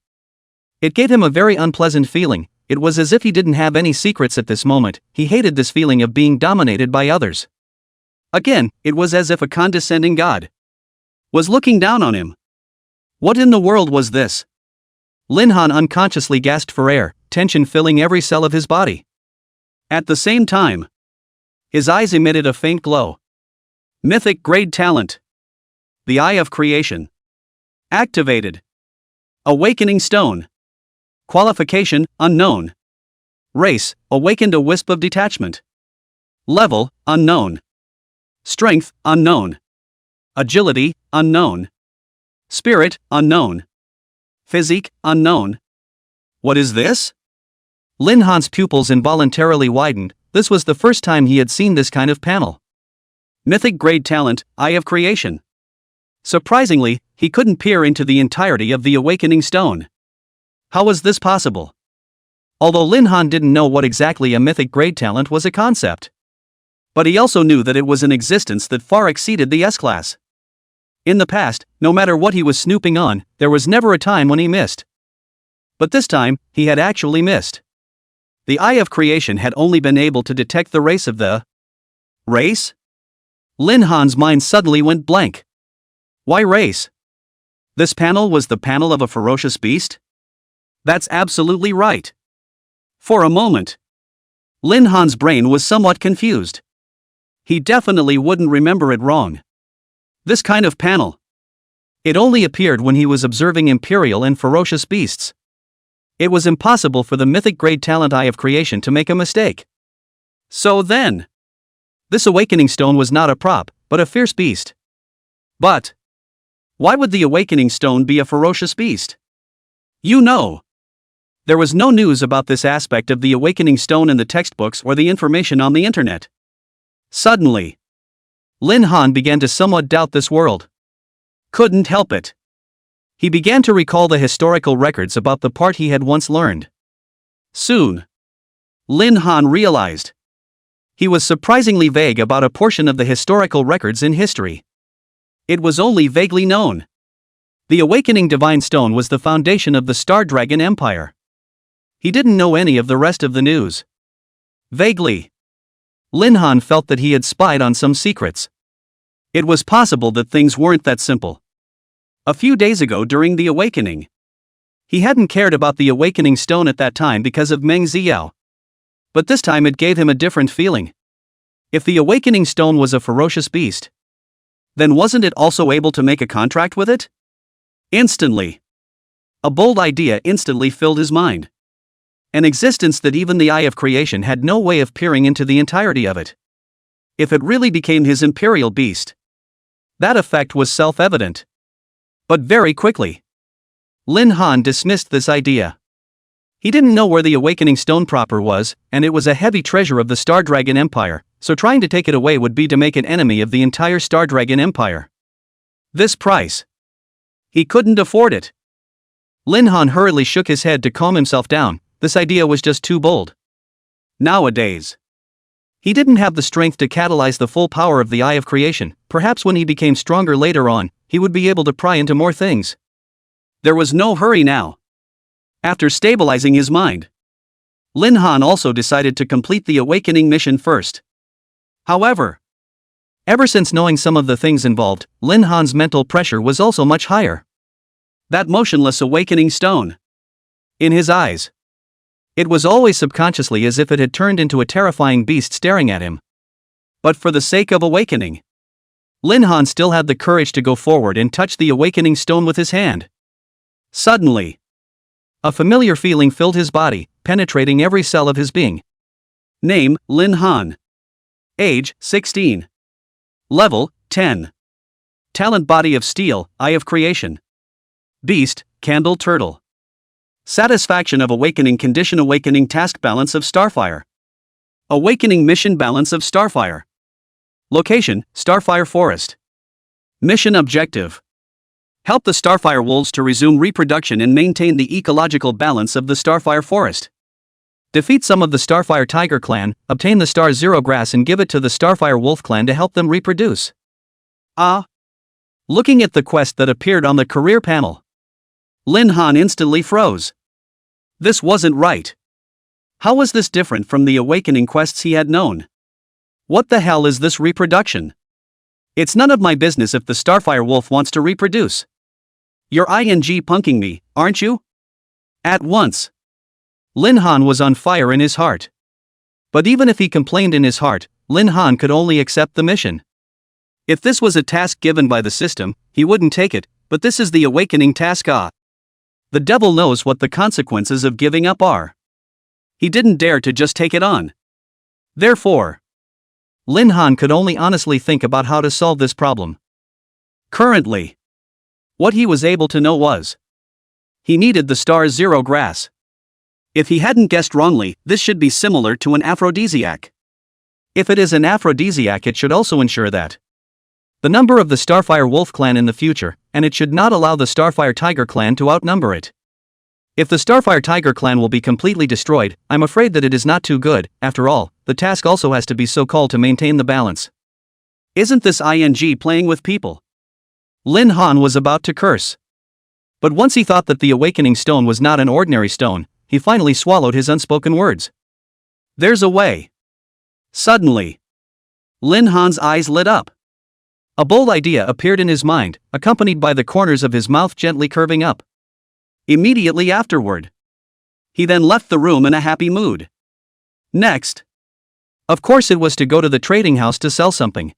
A: It gave him a very unpleasant feeling. It was as if he didn't have any secrets at this moment. He hated this feeling of being dominated by others. Again, it was as if a condescending god was looking down on him. What in the world was this? Lin Han unconsciously gasped for air, tension filling every cell of his body. At the same time, his eyes emitted a faint glow. Mythic grade talent. The Eye of Creation. Activated. Awakening Stone. Qualification, unknown. Race, awakened a wisp of detachment. Level, unknown. Strength, unknown. Agility, unknown. Spirit, unknown. Physique, unknown. What is this? Lin Han's pupils involuntarily widened. This was the first time he had seen this kind of panel. Mythic grade talent, Eye of Creation. Surprisingly, he couldn't peer into the entirety of the awakening stone. How was this possible? Although Lin Han didn't know what exactly a mythic grade talent was a concept, but he also knew that it was an existence that far exceeded the S-class. In the past, no matter what he was snooping on, there was never a time when he missed. But this time, he had actually missed. The Eye of Creation had only been able to detect the race of the race? Lin Han's mind suddenly went blank. Why race? This panel was the panel of a ferocious beast? That's absolutely right. For a moment, Lin Han's brain was somewhat confused. He definitely wouldn't remember it wrong. This kind of panel. It only appeared when he was observing imperial and ferocious beasts. It was impossible for the mythic grade talent Eye of Creation to make a mistake. So then, this awakening stone was not a prop, but a fierce beast. But why would the awakening stone be a ferocious beast? You know, there was no news about this aspect of the awakening stone in the textbooks or the information on the internet. Suddenly, Lin Han began to somewhat doubt this world. Couldn't help it. He began to recall the historical records about the part he had once learned. Soon, Lin Han realized he was surprisingly vague about a portion of the historical records in history. It was only vaguely known. The awakening divine stone was the foundation of the Star Dragon Empire. He didn't know any of the rest of the news. Vaguely, Lin Han felt that he had spied on some secrets. It was possible that things weren't that simple. A few days ago during the awakening, he hadn't cared about the awakening stone at that time because of Meng Xiao. But this time it gave him a different feeling. If the awakening stone was a ferocious beast, then wasn't it also able to make a contract with it? Instantly, a bold idea instantly filled his mind. An existence that even the Eye of Creation had no way of peering into the entirety of it. If it really became his imperial beast, that effect was self-evident. But very quickly, Lin Han dismissed this idea. He didn't know where the awakening stone proper was, and it was a heavy treasure of the Star Dragon Empire, so trying to take it away would be to make an enemy of the entire Star Dragon Empire. This price, he couldn't afford it. Lin Han hurriedly shook his head to calm himself down. This idea was just too bold. Nowadays, he didn't have the strength to catalyze the full power of the Eye of Creation. Perhaps when he became stronger later on, he would be able to pry into more things. There was no hurry now. After stabilizing his mind, Lin Han also decided to complete the awakening mission first. However, ever since knowing some of the things involved, Lin Han's mental pressure was also much higher. That motionless awakening stone. In his eyes, it was always subconsciously as if it had turned into a terrifying beast staring at him. But for the sake of awakening, Lin Han still had the courage to go forward and touch the awakening stone with his hand. Suddenly, a familiar feeling filled his body, penetrating every cell of his being. Name, Lin Han. Age, 16. Level, 10. Talent, Body of Steel, Eye of Creation. Beast, Candle Turtle. Satisfaction of Awakening Condition, Awakening Task, Balance of Starfire. Awakening Mission, Balance of Starfire. Location, Starfire Forest. Mission Objective: help the Starfire Wolves to resume reproduction and maintain the ecological balance of the Starfire Forest. Defeat some of the Starfire Tiger Clan, obtain the Star Zero Grass and give it to the Starfire Wolf Clan to help them reproduce. Looking at the quest that appeared on the career panel, Lin Han instantly froze. This wasn't right. How was this different from the awakening quests he had known? What the hell is this reproduction? It's none of my business if the Starfire Wolf wants to reproduce. You're punking me, aren't you? At once, Lin Han was on fire in his heart. But even if he complained in his heart, Lin Han could only accept the mission. If this was a task given by the system, he wouldn't take it, but this is the awakening task. The devil knows what the consequences of giving up are. He didn't dare to just take it on. Therefore, Lin Han could only honestly think about how to solve this problem. Currently, what he was able to know was he needed the Star Zero Grass. If he hadn't guessed wrongly, this should be similar to an aphrodisiac. If it is an aphrodisiac, it should also ensure that the number of the Starfire Wolf Clan in the future, and it should not allow the Starfire Tiger Clan to outnumber it. If the Starfire Tiger Clan will be completely destroyed, I'm afraid that it is not too good. After all, the task also has to be so called to maintain the balance. Isn't this playing with people? Lin Han was about to curse. But once he thought that the awakening stone was not an ordinary stone, he finally swallowed his unspoken words. There's a way. Suddenly, Lin Han's eyes lit up. A bold idea appeared in his mind, accompanied by the corners of his mouth gently curving up. Immediately afterward, he then left the room in a happy mood. Next, of course, it was to go to the trading house to sell something.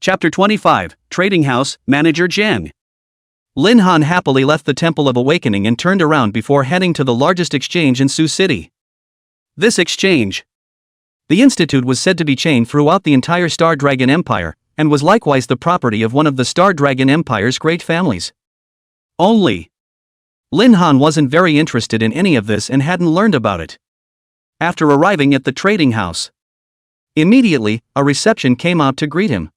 A: Chapter 25, Trading House, Manager Jen. Lin Han happily left the Temple of Awakening and turned around before heading to the largest exchange in Sioux City. This exchange. The institute was said to be chained throughout the entire Star Dragon Empire, and was likewise the property of one of the Star Dragon Empire's great families. Only, Lin Han wasn't very interested in any of this and hadn't learned about it. After arriving at the trading house, immediately, a reception came out to greet him.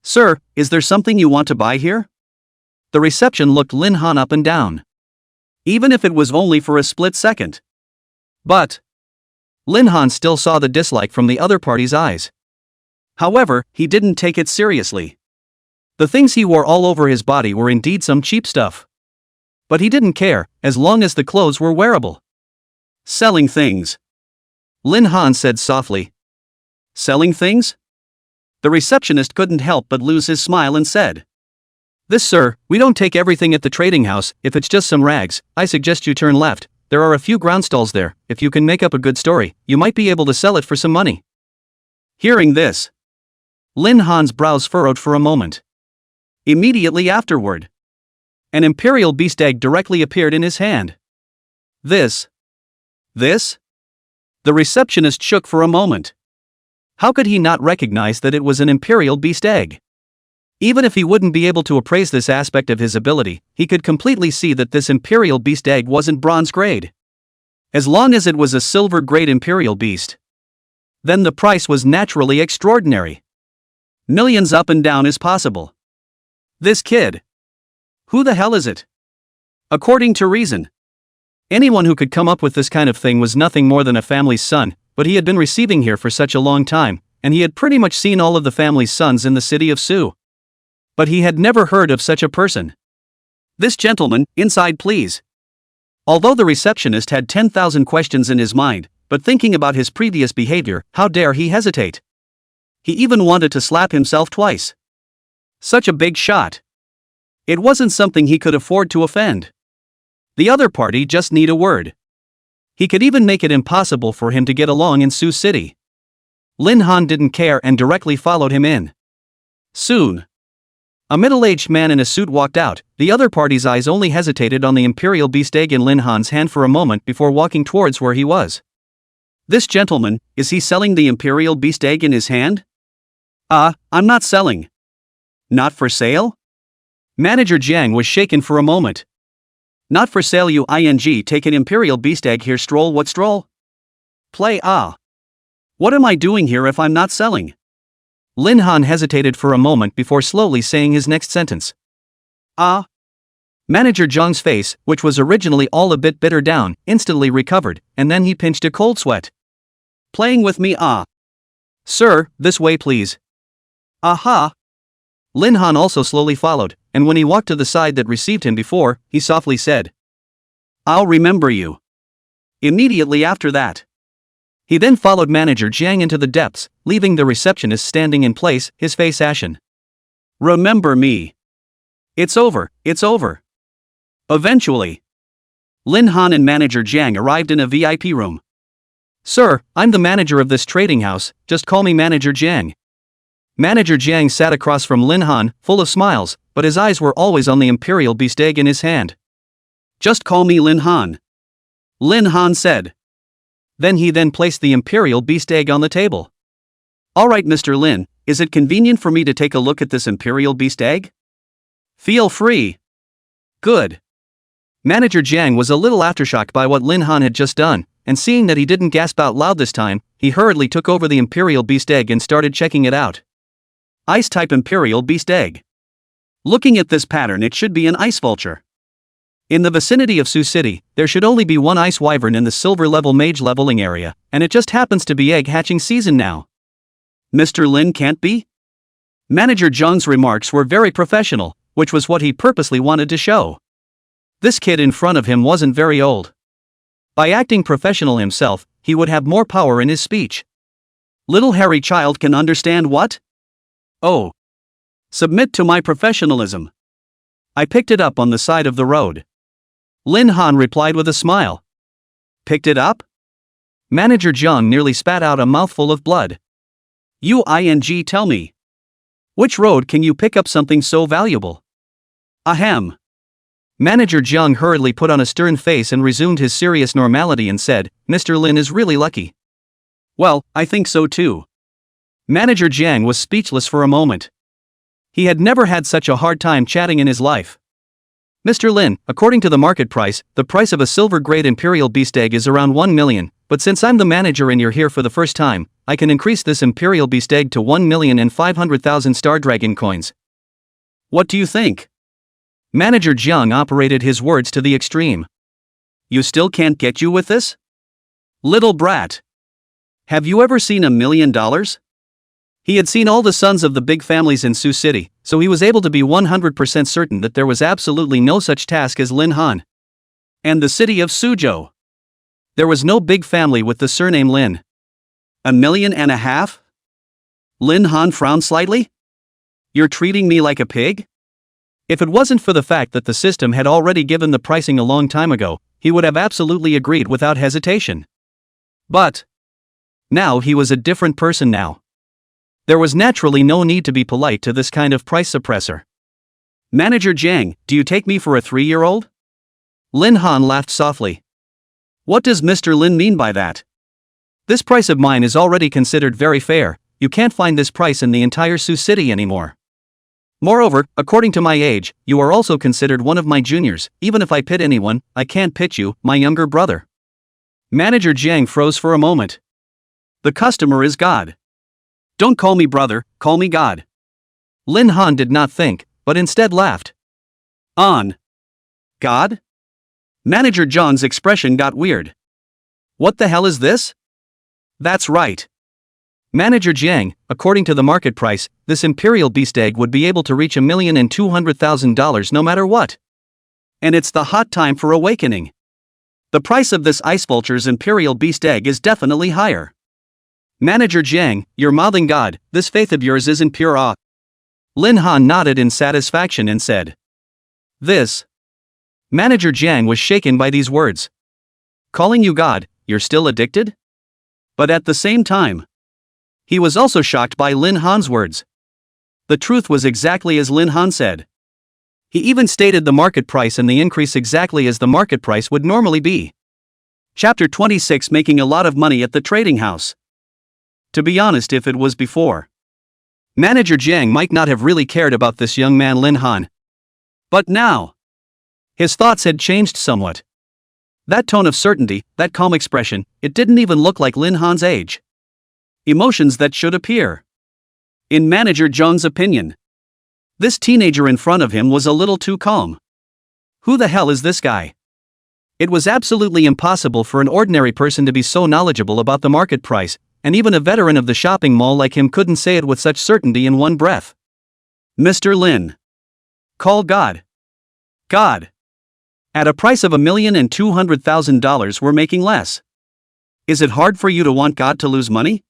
A: "Sir, is there something you want to buy here?" The reception looked Lin Han up and down, even if it was only for a split second. But Lin Han still saw the dislike from the other party's eyes. However, he didn't take it seriously. The things he wore all over his body were indeed some cheap stuff. But he didn't care, as long as the clothes were wearable. "Selling things," Lin Han said softly. "Selling things?" The receptionist couldn't help but lose his smile and said, "This, sir, we don't take everything at the trading house. If it's just some rags, I suggest you turn left. There are a few ground stalls there. If you can make up a good story, you might be able to sell it for some money." Hearing this, Lin Han's brows furrowed for a moment. Immediately afterward, an imperial beast egg directly appeared in his hand. This? The receptionist shook for a moment. How could he not recognize that it was an imperial beast egg? Even if he wouldn't be able to appraise this aspect of his ability, he could completely see that this imperial beast egg wasn't bronze grade. As long as it was a silver grade imperial beast, then the price was naturally extraordinary. Millions up and down is possible. This kid. Who the hell is it? According to reason, anyone who could come up with this kind of thing was nothing more than a family's son, but he had been receiving here for such a long time, and he had pretty much seen all of the family's sons in the city of Sioux. But he had never heard of such a person. "This gentleman, inside please." Although the receptionist had 10,000 questions in his mind, but thinking about his previous behavior, how dare he hesitate? He even wanted to slap himself twice. Such a big shot. It wasn't something he could afford to offend. The other party just need a word. He could even make it impossible for him to get along in Sioux City. Lin Han didn't care and directly followed him in. Soon, a middle-aged man in a suit walked out. The other party's eyes only hesitated on the imperial beast egg in Lin Han's hand for a moment before walking towards where he was. "This gentleman, is he selling the imperial beast egg in his hand?" I'm not selling." "Not for sale?" Manager Jiang was shaken for a moment. "Not for sale you ing take an imperial beast egg here stroll what stroll? Play What am I doing here if I'm not selling?" Lin Han hesitated for a moment before slowly saying his next sentence. Manager Jiang's face, which was originally all a bit bitter down, instantly recovered, and then he pinched a cold sweat. "Playing with me Sir, this way please." "Aha." Lin Han also slowly followed, and when he walked to the side that received him before, he softly said, "I'll remember you." Immediately after that, he then followed Manager Jiang into the depths, leaving the receptionist standing in place, his face ashen. "Remember me. It's over. Eventually, Lin Han and Manager Jiang arrived in a VIP room. "Sir, I'm the manager of this trading house, just call me Manager Jiang." Manager Jiang sat across from Lin Han, full of smiles, but his eyes were always on the imperial beast egg in his hand. "Just call me Lin Han," Lin Han said. Then he placed the imperial beast egg on the table. "Alright Mr. Lin, is it convenient for me to take a look at this imperial beast egg?" "Feel free." "Good." Manager Jiang was a little aftershocked by what Lin Han had just done, and seeing that he didn't gasp out loud this time, he hurriedly took over the imperial beast egg and started checking it out. Ice-type imperial beast egg. Looking at this pattern, it should be an ice vulture. In the vicinity of Sioux City, there should only be one ice wyvern in the silver level mage leveling area, and it just happens to be egg hatching season now. "Mr. Lin can't be?" Manager Jiang's remarks were very professional, which was what he purposely wanted to show. This kid in front of him wasn't very old. By acting professional himself, he would have more power in his speech. Little hairy child can understand what? "Oh. Submit to my professionalism. I picked it up on the side of the road." Lin Han replied with a smile. "Picked it up?" Manager Jiang nearly spat out a mouthful of blood. "You tell me. Which road can you pick up something so valuable?" "Ahem. Manager Jiang hurriedly put on a stern face and resumed his serious normality and said, "Mr. Lin is really lucky." "Well, I think so too." Manager Jiang was speechless for a moment. He had never had such a hard time chatting in his life. "Mr. Lin, according to the market price, the price of a silver-grade Imperial Beast Egg is around 1 million, but since I'm the manager and you're here for the first time, I can increase this Imperial Beast Egg to 1,500,000 Star Dragon coins. What do you think?" Manager Jiang operated his words to the extreme. "You still can't get you with this? Little brat. Have you ever seen $1 million? He had seen all the sons of the big families in Sioux City, so he was able to be 100% certain that there was absolutely no such task as Lin Han. And the city of Suzhou. There was no big family with the surname Lin. $1.5 million? Lin Han frowned slightly. "You're treating me like a pig?" If it wasn't for the fact that the system had already given the pricing a long time ago, he would have absolutely agreed without hesitation. But now he was a different person now. There was naturally no need to be polite to this kind of price suppressor. "Manager Jiang, do you take me for a 3-year-old? Lin Han laughed softly. "What does Mr. Lin mean by that? This price of mine is already considered very fair. You can't find this price in the entire Sioux City anymore. Moreover, according to my age, you are also considered one of my juniors. Even if I pit anyone, I can't pit you, my younger brother." Manager Jiang froze for a moment. "The customer is God. Don't call me brother, call me God." Lin Han did not think, but instead laughed. "On God?" Manager John's expression got weird. "What the hell is this?" "That's right. Manager Jiang, according to the market price, this Imperial Beast Egg would be able to reach $1,200,000 no matter what. And it's the hot time for awakening. The price of this Ice Vulture's Imperial Beast Egg is definitely higher. Manager Jiang, you're mouthing God, this faith of yours isn't pure awe." Lin Han nodded in satisfaction and said, "This." Manager Jiang was shaken by these words. "Calling you God, you're still addicted?" But at the same time, he was also shocked by Lin Han's words. The truth was exactly as Lin Han said. He even stated the market price and the increase exactly as the market price would normally be. Chapter 26, Making a lot of money at the trading house. To be honest, if it was before, Manager Jiang might not have really cared about this young man Lin Han. But now, his thoughts had changed somewhat. That tone of certainty, that calm expression, it didn't even look like Lin Han's age. Emotions that should appear. In Manager Zhang's opinion, this teenager in front of him was a little too calm. Who the hell is this guy? It was absolutely impossible for an ordinary person to be so knowledgeable about the market price, and even a veteran of the shopping mall like him couldn't say it with such certainty in one breath. "Mr. Lin. Call God. God. At a price of $1,200,000 we're making less. Is it hard for you to want God to lose money?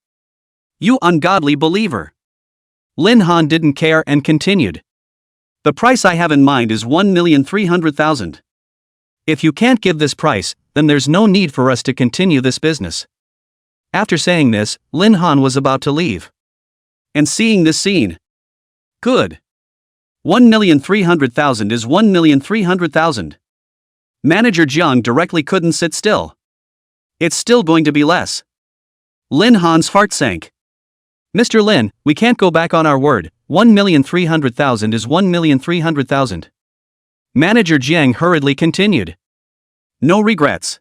A: You ungodly believer." Lin Han didn't care and continued. "The price I have in mind is 1,300,000. If you can't give this price, then there's no need for us to continue this business." After saying this, Lin Han was about to leave. And seeing this scene. Good. 1,300,000 is 1,300,000. Manager Jiang directly couldn't sit still. It's still going to be less. Lin Han's heart sank. "Mr. Lin, we can't go back on our word. 1,300,000 is 1,300,000. Manager Jiang hurriedly continued. "No regrets."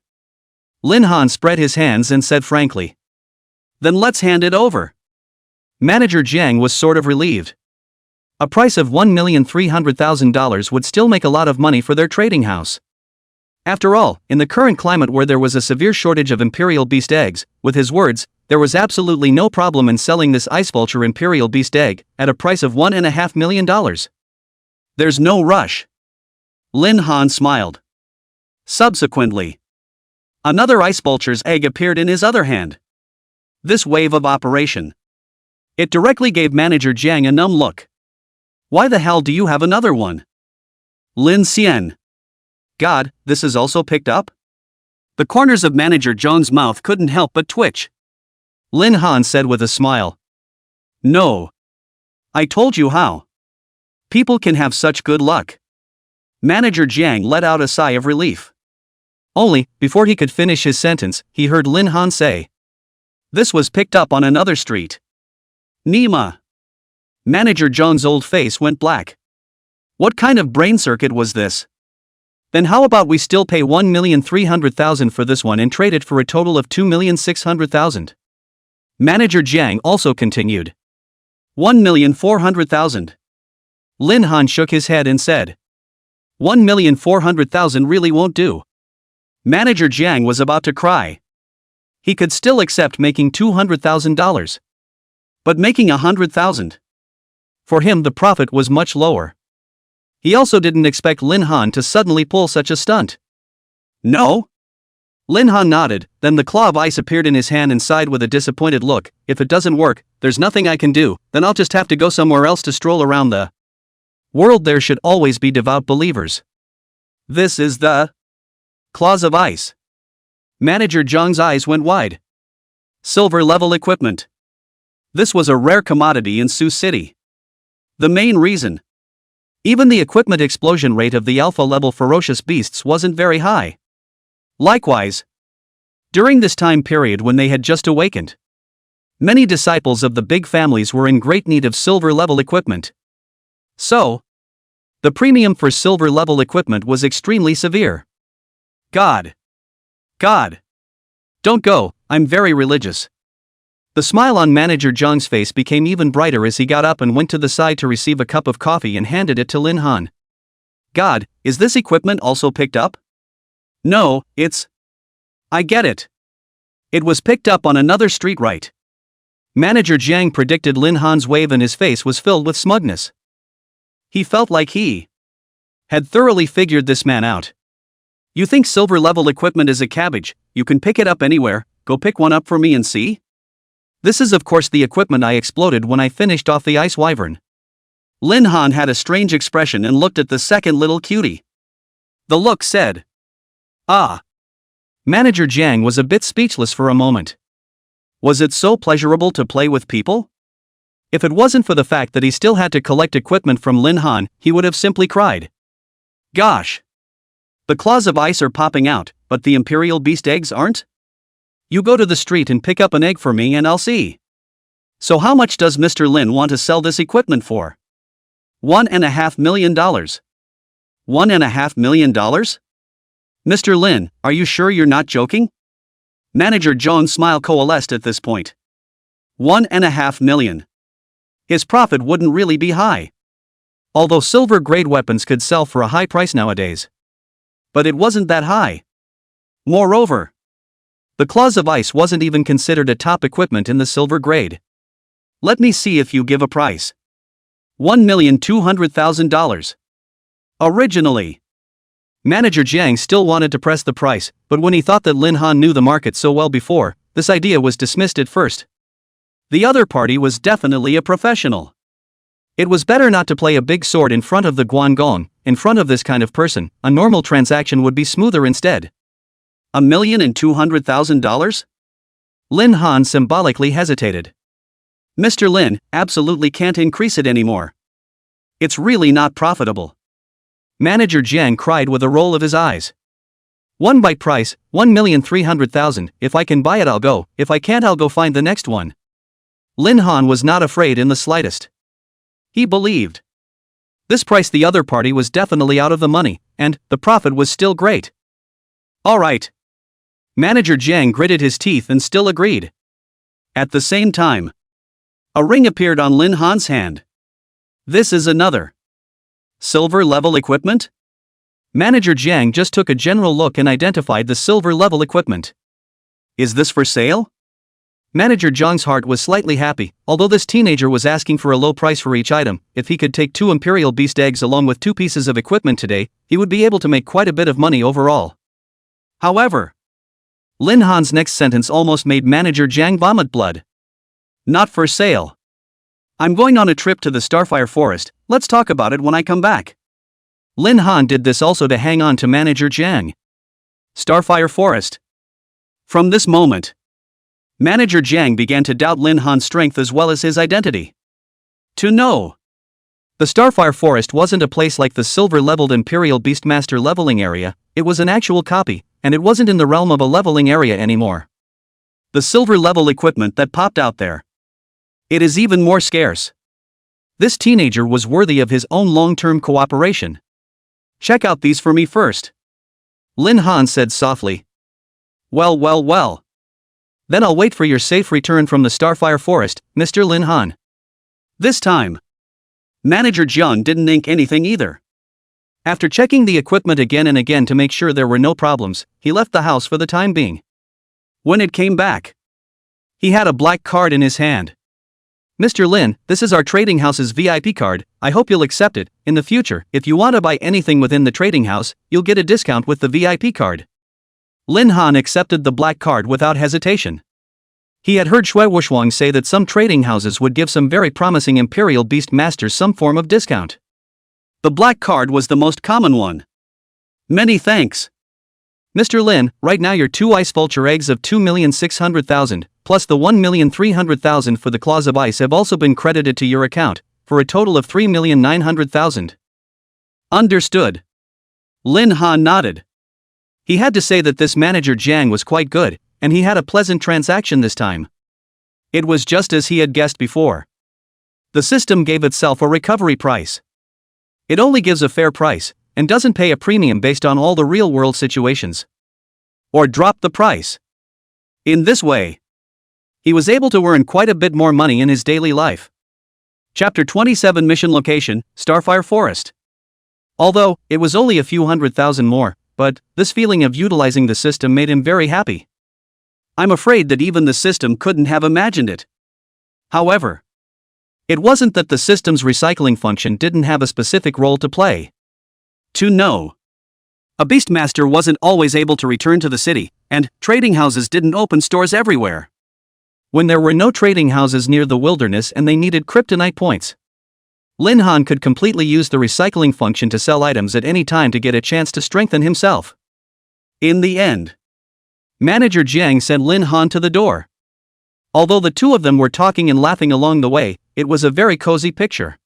A: Lin Han spread his hands and said frankly. "Then let's hand it over." Manager Jiang was sort of relieved. A price of $1,300,000 would still make a lot of money for their trading house. After all, in the current climate where there was a severe shortage of Imperial Beast Eggs, with his words, there was absolutely no problem in selling this Ice Vulture Imperial Beast Egg at a price of $1.5 million. There's no rush. Lin Han smiled. Subsequently, another Ice Vulture's egg appeared in his other hand. This wave of operation. It directly gave Manager Jiang a numb look. "Why the hell do you have another one?" Lin Xian. "God, this is also picked up?" The corners of Manager Zhang's mouth couldn't help but twitch. Lin Han said with a smile. "No. I told you how. People can have such good luck. Manager Jiang let out a sigh of relief. Only, before he could finish his sentence, he heard Lin Han say. This was picked up on another street. Nima. Manager Zhang's old face went black. What kind of brain circuit was this? Then how about we still pay 1,300,000 for this one and trade it for a total of 2,600,000? Manager Jiang also continued. 1,400,000. Lin Han shook his head and said. 1,400,000 really won't do. Manager Jiang was about to cry. He could still accept making $200,000. But making 100,000. For him the profit was much lower. He also didn't expect Lin Han to suddenly pull such a stunt. No? Lin Han nodded, then the claw of ice appeared in his hand and sighed with a disappointed look. If it doesn't work, there's nothing I can do, then I'll just have to go somewhere else to stroll around the world. There should always be devout believers. This is the claws of ice. Manager Zhang's eyes went wide. Silver level equipment. This was a rare commodity in Sioux City. The main reason. Even the equipment explosion rate of the alpha level ferocious beasts wasn't very high. Likewise, during this time period when they had just awakened, many disciples of the big families were in great need of silver level equipment. So, the premium for silver level equipment was extremely severe. God. Don't go, I'm very religious. The smile on Manager Zhang's face became even brighter as he got up and went to the side to receive a cup of coffee and handed it to Lin Han. God, is this equipment also picked up? No, it's... I get it. It was picked up on another street, right? Manager Jiang predicted Lin Han's wave and his face was filled with smugness. He felt like he had thoroughly figured this man out. You think silver level equipment is a cabbage, you can pick it up anywhere, go pick one up for me and see? This is of course the equipment I exploded when I finished off the ice wyvern. Lin Han had a strange expression and looked at the second little cutie. The look said. Ah. Manager Jiang was a bit speechless for a moment. Was it so pleasurable to play with people? If it wasn't for the fact that he still had to collect equipment from Lin Han, he would have simply cried. Gosh. The claws of ice are popping out, but the imperial beast eggs aren't? You go to the street and pick up an egg for me and I'll see. So how much does Mr. Lin want to sell this equipment for? $1.5 million. $1.5 million? Mr. Lin, are you sure you're not joking? Manager Zhang's smile coalesced at this point. $1.5 million. His profit wouldn't really be high. Although silver-grade weapons could sell for a high price nowadays. But it wasn't that high. Moreover, the claws of ice wasn't even considered a top equipment in the silver grade. Let me see if you give a price. $1,200,000. Originally, Manager Jiang still wanted to press the price, but when he thought that Lin Han knew the market so well before, this idea was dismissed at first. The other party was definitely a professional. It was better not to play a big sword in front of the Guangong. In front of this kind of person, a normal transaction would be smoother instead. $1,200,000? Lin Han symbolically hesitated. Mr. Lin, absolutely can't increase it anymore. It's really not profitable. Manager Jiang cried with a roll of his eyes. One bite price, 1,300,000, if I can buy it I'll go, if I can't I'll go find the next one. Lin Han was not afraid in the slightest. He believed. This price the other party was definitely out of the money, and the profit was still great. All right. Manager Jiang gritted his teeth and still agreed. At the same time, a ring appeared on Lin Han's hand. This is another silver level equipment? Manager Jiang just took a general look and identified the silver level equipment. Is this for sale? Manager Zhang's heart was slightly happy, although this teenager was asking for a low price for each item. If he could take 2 imperial beast eggs along with 2 pieces of equipment today, he would be able to make quite a bit of money overall. However, Lin Han's next sentence almost made Manager Jiang vomit blood. Not for sale. I'm going on a trip to the Starfire Forest, let's talk about it when I come back. Lin Han did this also to hang on to Manager Jiang. Starfire Forest. From this moment, Manager Jiang began to doubt Lin Han's strength as well as his identity. To know The Starfire Forest wasn't a place like the silver-leveled Imperial Beastmaster leveling area, it was an actual copy, and it wasn't in the realm of a leveling area anymore. The silver-level equipment that popped out there. It is even more scarce. This teenager was worthy of his own long-term cooperation. Check out these for me first. Lin Han said softly. Well. Then I'll wait for your safe return from the Starfire Forest, Mr. Lin Han. This time, Manager Jiang didn't ink anything either. After checking the equipment again and again to make sure there were no problems, he left the house for the time being. When it came back, he had a black card in his hand. Mr. Lin, this is our trading house's VIP card, I hope you'll accept it. In the future, if you want to buy anything within the trading house, you'll get a discount with the VIP card. Lin Han accepted the black card without hesitation. He had heard Shui Wushwang say that some trading houses would give some very promising Imperial Beast Masters some form of discount. The black card was the most common one. Many thanks. Mr. Lin, right now your 2 Ice Vulture eggs of 2,600,000, plus the 1,300,000 for the Claws of Ice have also been credited to your account, for a total of 3,900,000. Understood. Lin Han nodded. He had to say that this manager Jiang was quite good, and he had a pleasant transaction this time. It was just as he had guessed before. The system gave itself a recovery price. It only gives a fair price, and doesn't pay a premium based on all the real-world situations. Or drop the price. In this way, he was able to earn quite a bit more money in his daily life. Chapter 27 Mission Location, Starfire Forest. Although, it was only a few 100,000 more, but this feeling of utilizing the system made him very happy. I'm afraid that even the system couldn't have imagined it. However, it wasn't that the system's recycling function didn't have a specific role to play. To know, a Beastmaster wasn't always able to return to the city, and trading houses didn't open stores everywhere. When there were no trading houses near the wilderness and they needed kryptonite points, Lin Han could completely use the recycling function to sell items at any time to get a chance to strengthen himself. In the end, Manager Jiang sent Lin Han to the door. Although the two of them were talking and laughing along the way, it was a very cozy picture.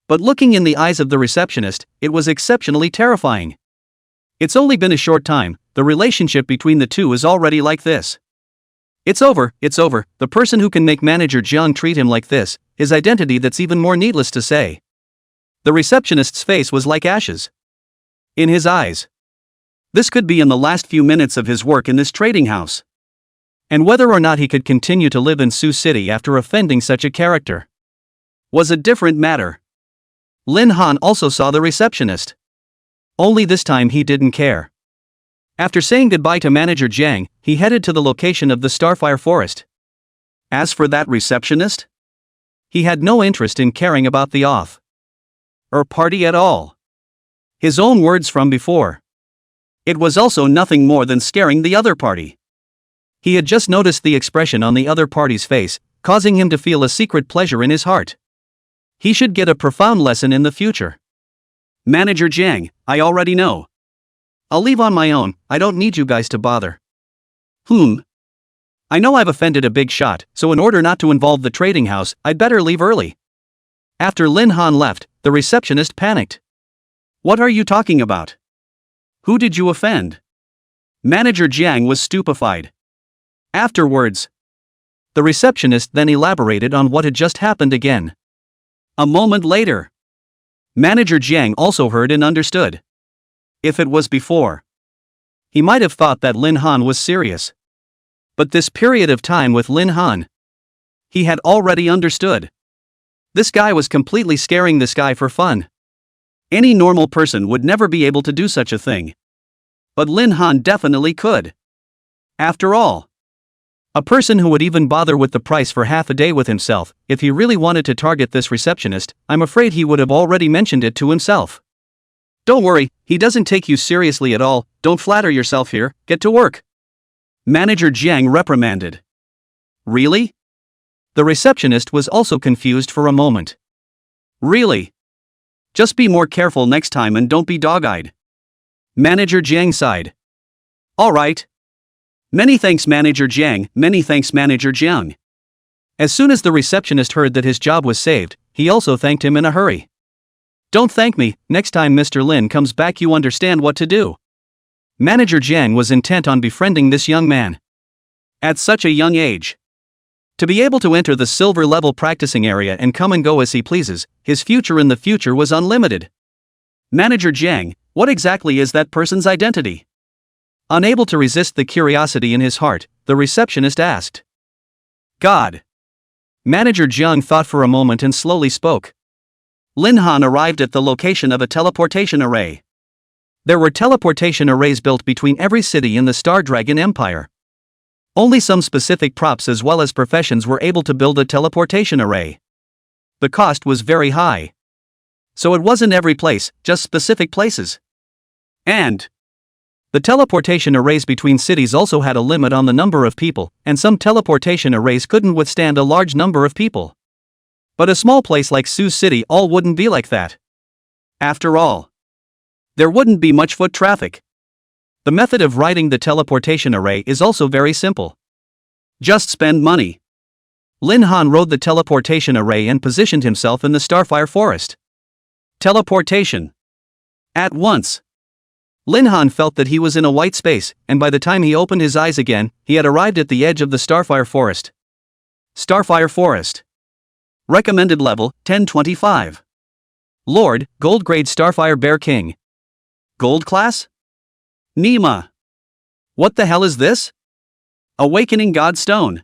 A: But looking in the eyes of the receptionist, it was exceptionally terrifying. It's only been a short time, the relationship between the two is already like this. It's over, the person who can make Manager Jiang treat him like this, his identity that's even more needless to say. The receptionist's face was like ashes. In his eyes. This could be in the last few minutes of his work in this trading house. And whether or not he could continue to live in Sioux City after offending such a character was a different matter. Lin Han also saw the receptionist. Only this time he didn't care. After saying goodbye to Manager Jiang, he headed to the location of the Starfire Forest. As for that receptionist, he had no interest in caring about the party at all. His own words from before. It was also nothing more than scaring the other party. He had just noticed the expression on the other party's face, causing him to feel a secret pleasure in his heart. He should get a profound lesson in the future. Manager Jiang, I already know. I'll leave on my own, I don't need you guys to bother. I know I've offended a big shot, so in order not to involve the trading house, I'd better leave early. After Lin Han left, the receptionist panicked. What are you talking about? Who did you offend? Manager Jiang was stupefied. Afterwards, the receptionist then elaborated on what had just happened again. A moment later, Manager Jiang also heard and understood. If it was before, he might have thought that Lin Han was serious. But this period of time with Lin Han, he had already understood. This guy was completely scaring this guy for fun. Any normal person would never be able to do such a thing. But Lin Han definitely could. After all, a person who would even bother with the price for half a day with himself, if he really wanted to target this receptionist, I'm afraid he would have already mentioned it to himself. Don't worry, he doesn't take you seriously at all, don't flatter yourself here, get to work. Manager Jiang reprimanded. Really? The receptionist was also confused for a moment. Really? Just be more careful next time and don't be dog-eyed. Manager Jiang sighed. Alright. Many thanks Manager Jiang, many thanks Manager Jiang. As soon as the receptionist heard that his job was saved, he also thanked him in a hurry. Don't thank me, next time Mr. Lin comes back you understand what to do. Manager Jiang was intent on befriending this young man. At such a young age. To be able to enter the silver level practicing area and come and go as he pleases, his future in the future was unlimited. Manager Jiang, what exactly is that person's identity? Unable to resist the curiosity in his heart, the receptionist asked. God. Manager Jiang thought for a moment and slowly spoke. Lin Han arrived at the location of a teleportation array. There were teleportation arrays built between every city in the Star Dragon Empire. Only some specific props as well as professions were able to build a teleportation array. The cost was very high. So it wasn't every place, just specific places. And the teleportation arrays between cities also had a limit on the number of people, and some teleportation arrays couldn't withstand a large number of people. But a small place like Sioux City all wouldn't be like that. After all, there wouldn't be much foot traffic. The method of riding the teleportation array is also very simple. Just spend money. Lin Han rode the teleportation array and positioned himself in the Starfire Forest. Teleportation. At once. Lin Han felt that he was in a white space, and by the time he opened his eyes again, he had arrived at the edge of the Starfire Forest. Starfire Forest. Recommended level, 1025. Lord, Gold Grade Starfire Bear King. Gold class? Nima. What the hell is this? Awakening God Stone.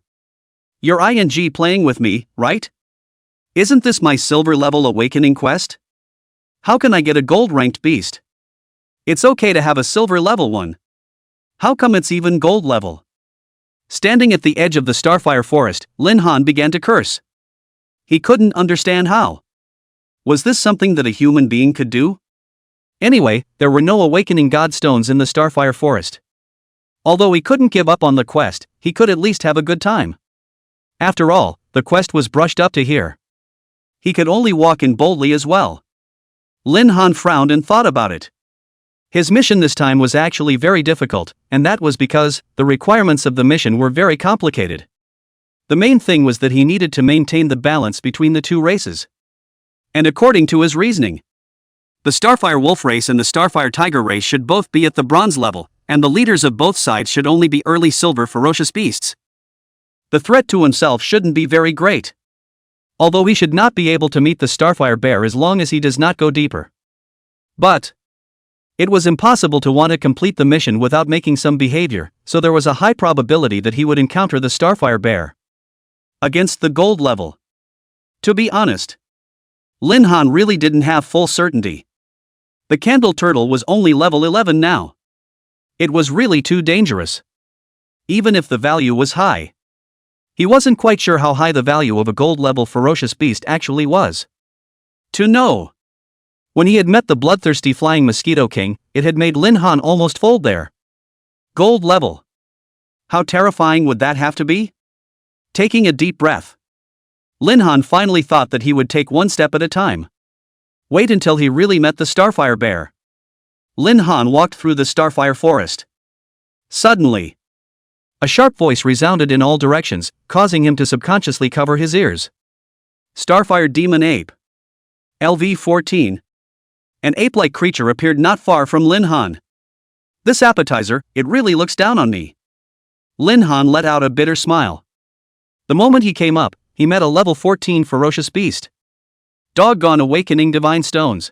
A: You're ING playing with me, right? Isn't this my silver level awakening quest? How can I get a gold ranked beast? It's okay to have a silver level one. How come it's even gold level? Standing at the edge of the Starfire Forest, Lin Han began to curse. He couldn't understand how. Was this something that a human being could do? Anyway, there were no awakening god stones in the Starfire Forest. Although he couldn't give up on the quest, he could at least have a good time. After all, the quest was brushed up to here. He could only walk in boldly as well. Lin Han frowned and thought about it. His mission this time was actually very difficult, and that was because the requirements of the mission were very complicated. The main thing was that he needed to maintain the balance between the two races. And according to his reasoning, the Starfire Wolf race and the Starfire Tiger race should both be at the bronze level, and the leaders of both sides should only be early silver ferocious beasts. The threat to himself shouldn't be very great. Although he should not be able to meet the Starfire Bear as long as he does not go deeper. But it was impossible to want to complete the mission without making some behavior, so there was a high probability that he would encounter the Starfire Bear. Against the gold level. To be honest, Lin Han really didn't have full certainty. The Candle Turtle was only level 11 now. It was really too dangerous. Even if the value was high. He wasn't quite sure how high the value of a gold-level ferocious beast actually was. To know. When he had met the bloodthirsty flying mosquito king, it had made Lin Han almost fold there. Gold level. How terrifying would that have to be? Taking a deep breath, Lin Han finally thought that he would take one step at a time. Wait until he really met the Starfire Bear. Lin Han walked through the Starfire Forest. Suddenly, a sharp voice resounded in all directions, causing him to subconsciously cover his ears. Starfire Demon Ape. LV-14. An ape-like creature appeared not far from Lin Han. This appetizer, it really looks down on me. Lin Han let out a bitter smile. The moment he came up, he met a level 14 ferocious beast. Doggone awakening divine stones.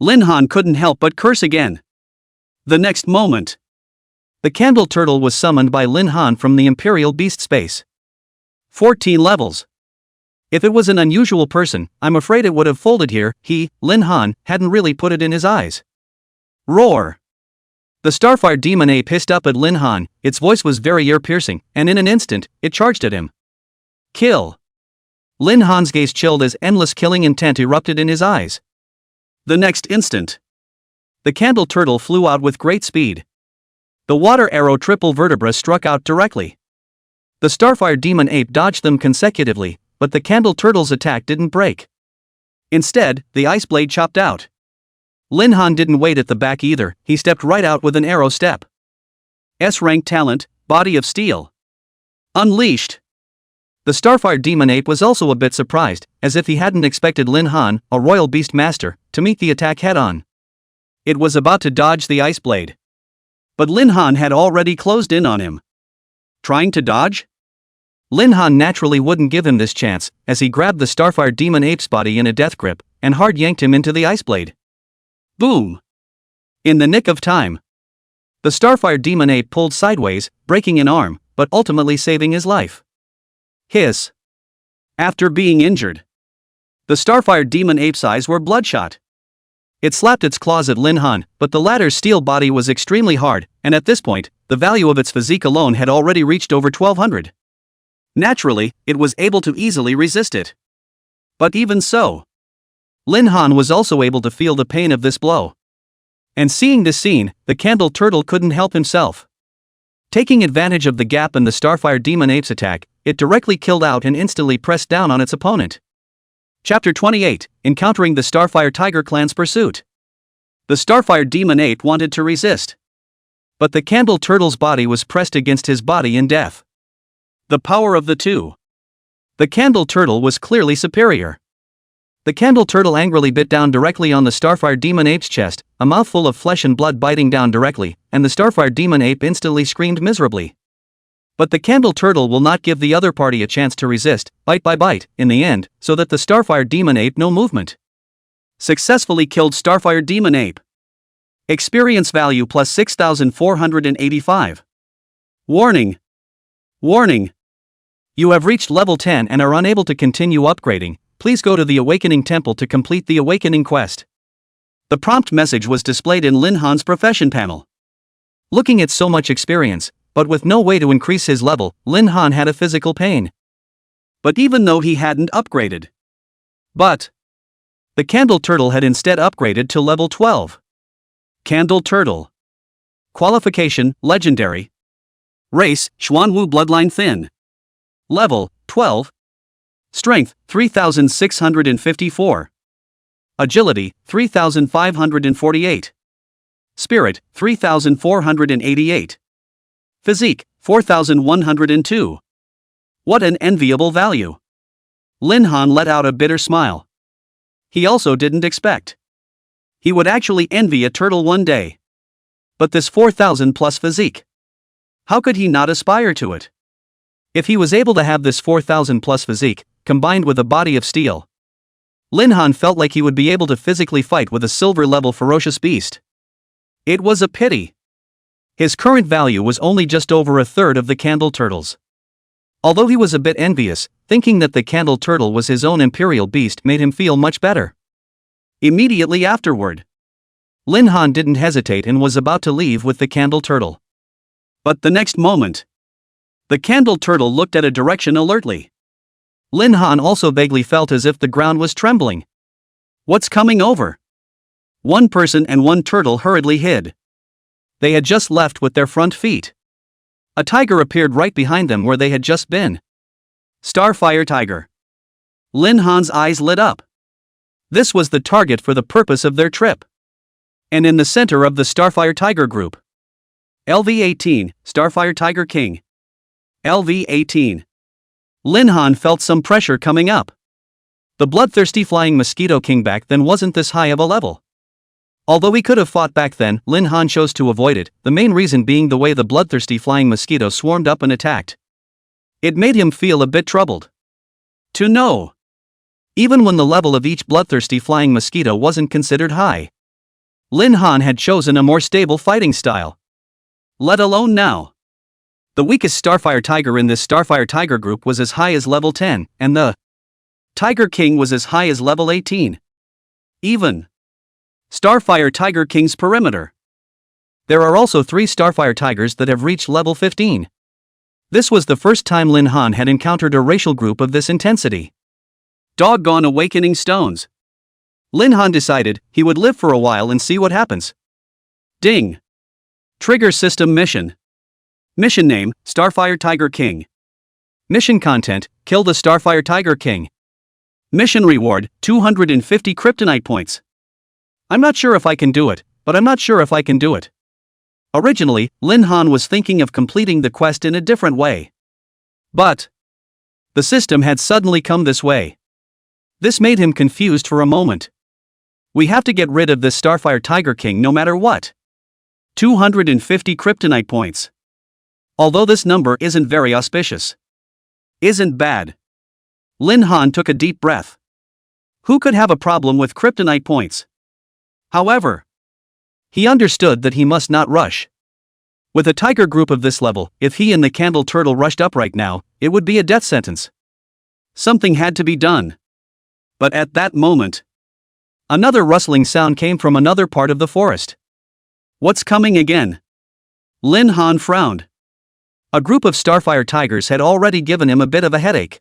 A: Lin Han couldn't help but curse again. The next moment, the Candle Turtle was summoned by Lin Han from the Imperial Beast space. 14 levels. If it was an unusual person, I'm afraid it would have folded here. He, Lin Han, hadn't really put it in his eyes. Roar. The Starfire Demon Ape hissed up at Lin Han, its voice was very ear-piercing, and in an instant, it charged at him. Kill. Lin Han's gaze chilled as endless killing intent erupted in his eyes. The next instant, the Candle Turtle flew out with great speed. The water arrow triple vertebra struck out directly. The Starfire Demon Ape dodged them consecutively, but the Candle Turtle's attack didn't break. Instead, the ice blade chopped out. Lin Han didn't wait at the back either, he stepped right out with an arrow step. S-rank talent, Body of Steel. Unleashed. The Starfire Demon Ape was also a bit surprised, as if he hadn't expected Lin Han, a royal beast master, to meet the attack head-on. It was about to dodge the ice blade. But Lin Han had already closed in on him. Trying to dodge? Lin Han naturally wouldn't give him this chance, as he grabbed the Starfire Demon Ape's body in a death grip, and hard yanked him into the ice blade. Boom! In the nick of time. The Starfire Demon Ape pulled sideways, breaking an arm, but ultimately saving his life. Hiss. After being injured, the Starfire Demon Ape's eyes were bloodshot. It slapped its claws at Lin Han, but the latter's steel body was extremely hard, and at this point, the value of its physique alone had already reached over 1200. Naturally, it was able to easily resist it. But even so, Lin Han was also able to feel the pain of this blow. And seeing this scene, the Candle Turtle couldn't help himself. Taking advantage of the gap in the Starfire Demon Ape's attack, it directly killed out and instantly pressed down on its opponent. Chapter 28, Encountering the Starfire Tiger Clan's Pursuit. The Starfire Demon Ape wanted to resist. But the Candle Turtle's body was pressed against his body in death. The power of the two. The Candle Turtle was clearly superior. The Candle Turtle angrily bit down directly on the Starfire Demon Ape's chest, a mouthful of flesh and blood biting down directly, and the Starfire Demon Ape instantly screamed miserably. But the Candle Turtle will not give the other party a chance to resist, bite by bite, in the end, so that the Starfire Demon Ape no movement. Successfully killed Starfire Demon Ape. Experience value plus 6,485. Warning. Warning. You have reached level 10 and are unable to continue upgrading. Please go to the Awakening Temple to complete the Awakening quest. The prompt message was displayed in Lin Han's profession panel. Looking at so much experience, but with no way to increase his level, Lin Han had a physical pain. But even though he hadn't upgraded. But the Candle Turtle had instead upgraded to level 12. Candle Turtle. Qualification, Legendary. Race, Xuanwu Bloodline Thin. Level, 12. Strength, 3,654. Agility, 3,548. Spirit, 3,488. Physique, 4,102. What an enviable value. Lin Han let out a bitter smile. He also didn't expect he would actually envy a turtle one day. But this 4,000 plus physique. How could he not aspire to it? If he was able to have this 4,000 plus physique, combined with a body of steel, Lin Han felt like he would be able to physically fight with a silver-level ferocious beast. It was a pity. His current value was only just over a third of the Candle Turtle's. Although he was a bit envious, thinking that the Candle Turtle was his own imperial beast made him feel much better. Immediately afterward, Lin Han didn't hesitate and was about to leave with the Candle Turtle. But the next moment, the Candle Turtle looked at a direction alertly. Lin Han also vaguely felt as if the ground was trembling. What's coming over? One person and one turtle hurriedly hid. They had just left with their front feet. A tiger appeared right behind them where they had just been. Starfire Tiger. Lin Han's eyes lit up. This was the target for the purpose of their trip. And in the center of the Starfire Tiger group. LV-18, Starfire Tiger King. LV-18. Lin Han felt some pressure coming up. The bloodthirsty flying mosquito king back then wasn't this high of a level. Although he could have fought back then, Lin Han chose to avoid it, the main reason being the way the bloodthirsty flying mosquito swarmed up and attacked. It made him feel a bit troubled. To know. Even when the level of each bloodthirsty flying mosquito wasn't considered high, Lin Han had chosen a more stable fighting style. Let alone now. The weakest Starfire Tiger in this Starfire Tiger group was as high as level 10, and the Tiger King was as high as level 18. Even Starfire Tiger King's perimeter. There are also 3 Starfire Tigers that have reached level 15. This was the first time Lin Han had encountered a racial group of this intensity. Doggone awakening stones. Lin Han decided he would live for a while and see what happens. Ding. Trigger system mission. Mission name, Starfire Tiger King. Mission content, kill the Starfire Tiger King. Mission reward, 250 kryptonite points. I'm not sure if I can do it, but I'm not sure if I can do it. Originally, Lin Han was thinking of completing the quest in a different way. But The system had suddenly come this way. This made him confused for a moment. We have to get rid of this Starfire Tiger King no matter what. 250 kryptonite points. Although this number isn't very auspicious. Isn't bad. Lin Han took a deep breath. Who could have a problem with kryptonite points? However, he understood that he must not rush. With a tiger group of this level, if he and the Candle Turtle rushed up right now, it would be a death sentence. Something had to be done. But at that moment, another rustling sound came from another part of the forest. What's coming again? Lin Han frowned. A group of Starfire tigers had already given him a bit of a headache.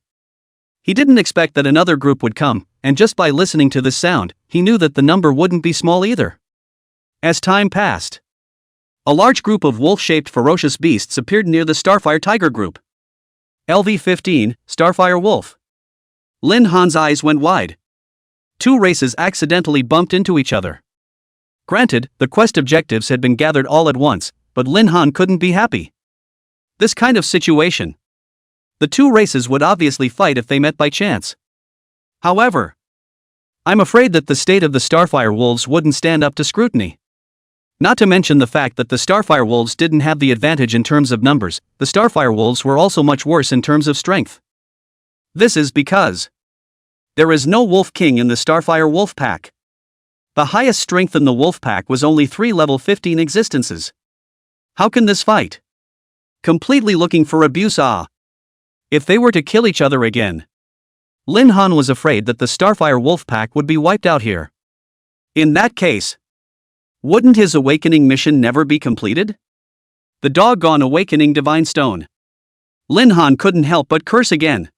A: He didn't expect that another group would come, and just by listening to this sound, he knew that the number wouldn't be small either. As time passed, a large group of wolf-shaped ferocious beasts appeared near the Starfire Tiger group. LV-15, Starfire Wolf. Lin Han's eyes went wide. Two races accidentally bumped into each other. Granted, the quest objectives had been gathered all at once, but Lin Han couldn't be happy. This kind of situation. The two races would obviously fight if they met by chance. However, I'm afraid that the state of the Starfire Wolves wouldn't stand up to scrutiny. Not to mention the fact that the Starfire Wolves didn't have the advantage in terms of numbers, the Starfire Wolves were also much worse in terms of strength. This is because there is no Wolf King in the Starfire Wolf Pack. The highest strength in the Wolf Pack was only 3 level 15 existences. How can this fight? Completely looking for abuse. If they were to kill each other again, Lin Han was afraid that the Starfire Wolf Pack would be wiped out here. In that case, wouldn't his awakening mission never be completed? The doggone awakening divine stone. Lin Han couldn't help but curse again.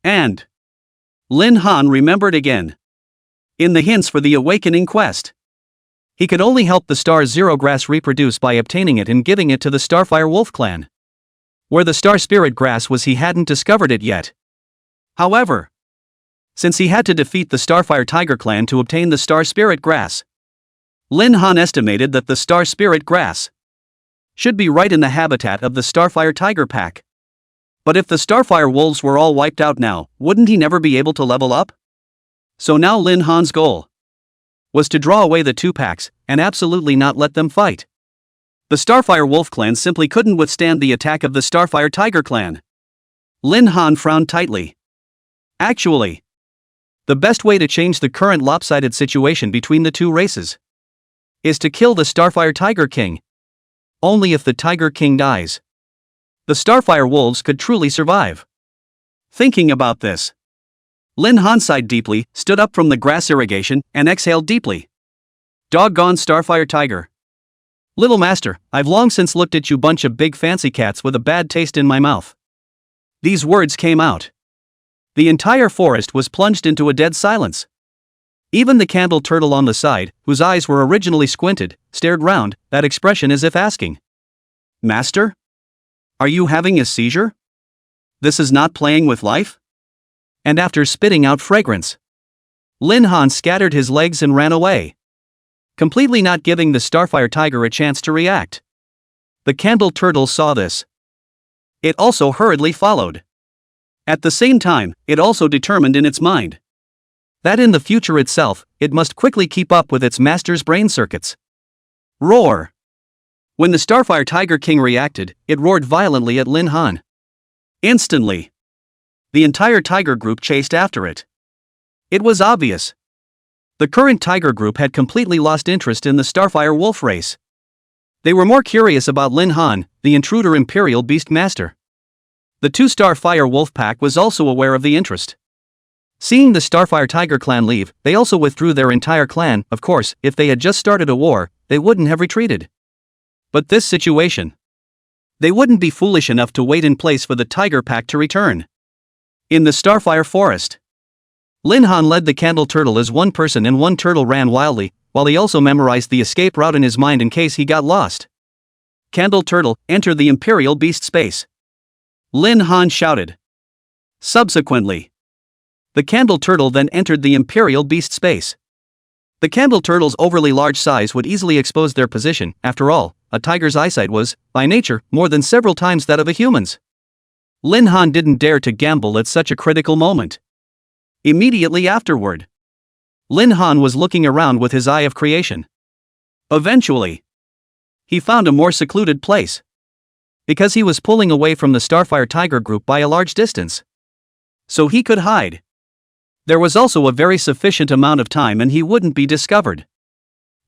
A: And Lin Han remembered again. In the hints for the awakening quest, he could only help the Star Zero Grass reproduce by obtaining it and giving it to the Starfire Wolf clan. Where the Star Spirit Grass was, he hadn't discovered it yet. However, since he had to defeat the Starfire Tiger clan to obtain the Star Spirit Grass, Lin Han estimated that the Star Spirit Grass should be right in the habitat of the Starfire Tiger pack. But if the Starfire Wolves were all wiped out now, wouldn't he never be able to level up? So now Lin Han's goal was to draw away the two packs, and absolutely not let them fight. The Starfire Wolf clan simply couldn't withstand the attack of the Starfire Tiger clan. Lin Han frowned tightly. Actually, the best way to change the current lopsided situation between the two races is to kill the Starfire Tiger King. Only if the Tiger King dies, the Starfire Wolves could truly survive. Thinking about this, Lin Han sighed deeply, stood up from the grass irrigation, and exhaled deeply. Doggone Starfire Tiger. Little master, I've long since looked at you bunch of big fancy cats with a bad taste in my mouth. These words came out. The entire forest was plunged into a dead silence. Even the Candle Turtle on the side, whose eyes were originally squinted, stared round, that expression as if asking, Master? Are you having a seizure? This is not playing with life? And after spitting out fragrance, Lin Han scattered his legs and ran away, completely not giving the Starfire Tiger a chance to react. The Candle Turtle saw this. It also hurriedly followed. At the same time, it also determined in its mind that in the future itself, it must quickly keep up with its master's brain circuits. Roar! When the Starfire Tiger King reacted, it roared violently at Lin Han. Instantly, the entire tiger group chased after it. It was obvious. The current tiger group had completely lost interest in the Starfire Wolf race. They were more curious about Lin Han, the intruder Imperial Beast Master. The two Starfire Wolf pack was also aware of the interest. Seeing the Starfire Tiger clan leave, they also withdrew their entire clan. Of course, if they had just started a war, they wouldn't have retreated. But this situation, they wouldn't be foolish enough to wait in place for the tiger pack to return. In the Starfire Forest, Lin Han led the Candle Turtle as one person and one turtle ran wildly, while he also memorized the escape route in his mind in case he got lost. Candle Turtle, enter the Imperial Beast space. Lin Han shouted. Subsequently, the Candle Turtle then entered the Imperial Beast space. The Candle Turtle's overly large size would easily expose their position. After all, a tiger's eyesight was, by nature, more than several times that of a human's. Lin Han didn't dare to gamble at such a critical moment. Immediately afterward, Lin Han was looking around with his eye of creation. Eventually, he found a more secluded place. Because he was pulling away from the Starfire Tiger group by a large distance, so he could hide. There was also a very sufficient amount of time and he wouldn't be discovered.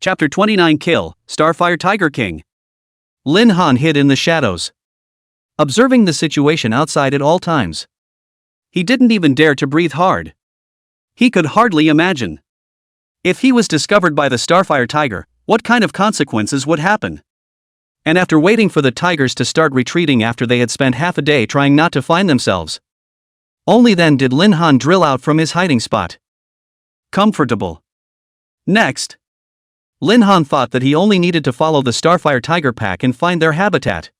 A: Chapter 29 Kill, Starfire Tiger King. Lin Han hid in the shadows, observing the situation outside at all times. He didn't even dare to breathe hard. He could hardly imagine. If he was discovered by the Starfire Tiger, what kind of consequences would happen? And after waiting for the tigers to start retreating after they had spent half a day trying not to find themselves, only then did Lin Han drill out from his hiding spot. Comfortable. Next, Lin Han thought that he only needed to follow the Starfire Tiger pack and find their habitat.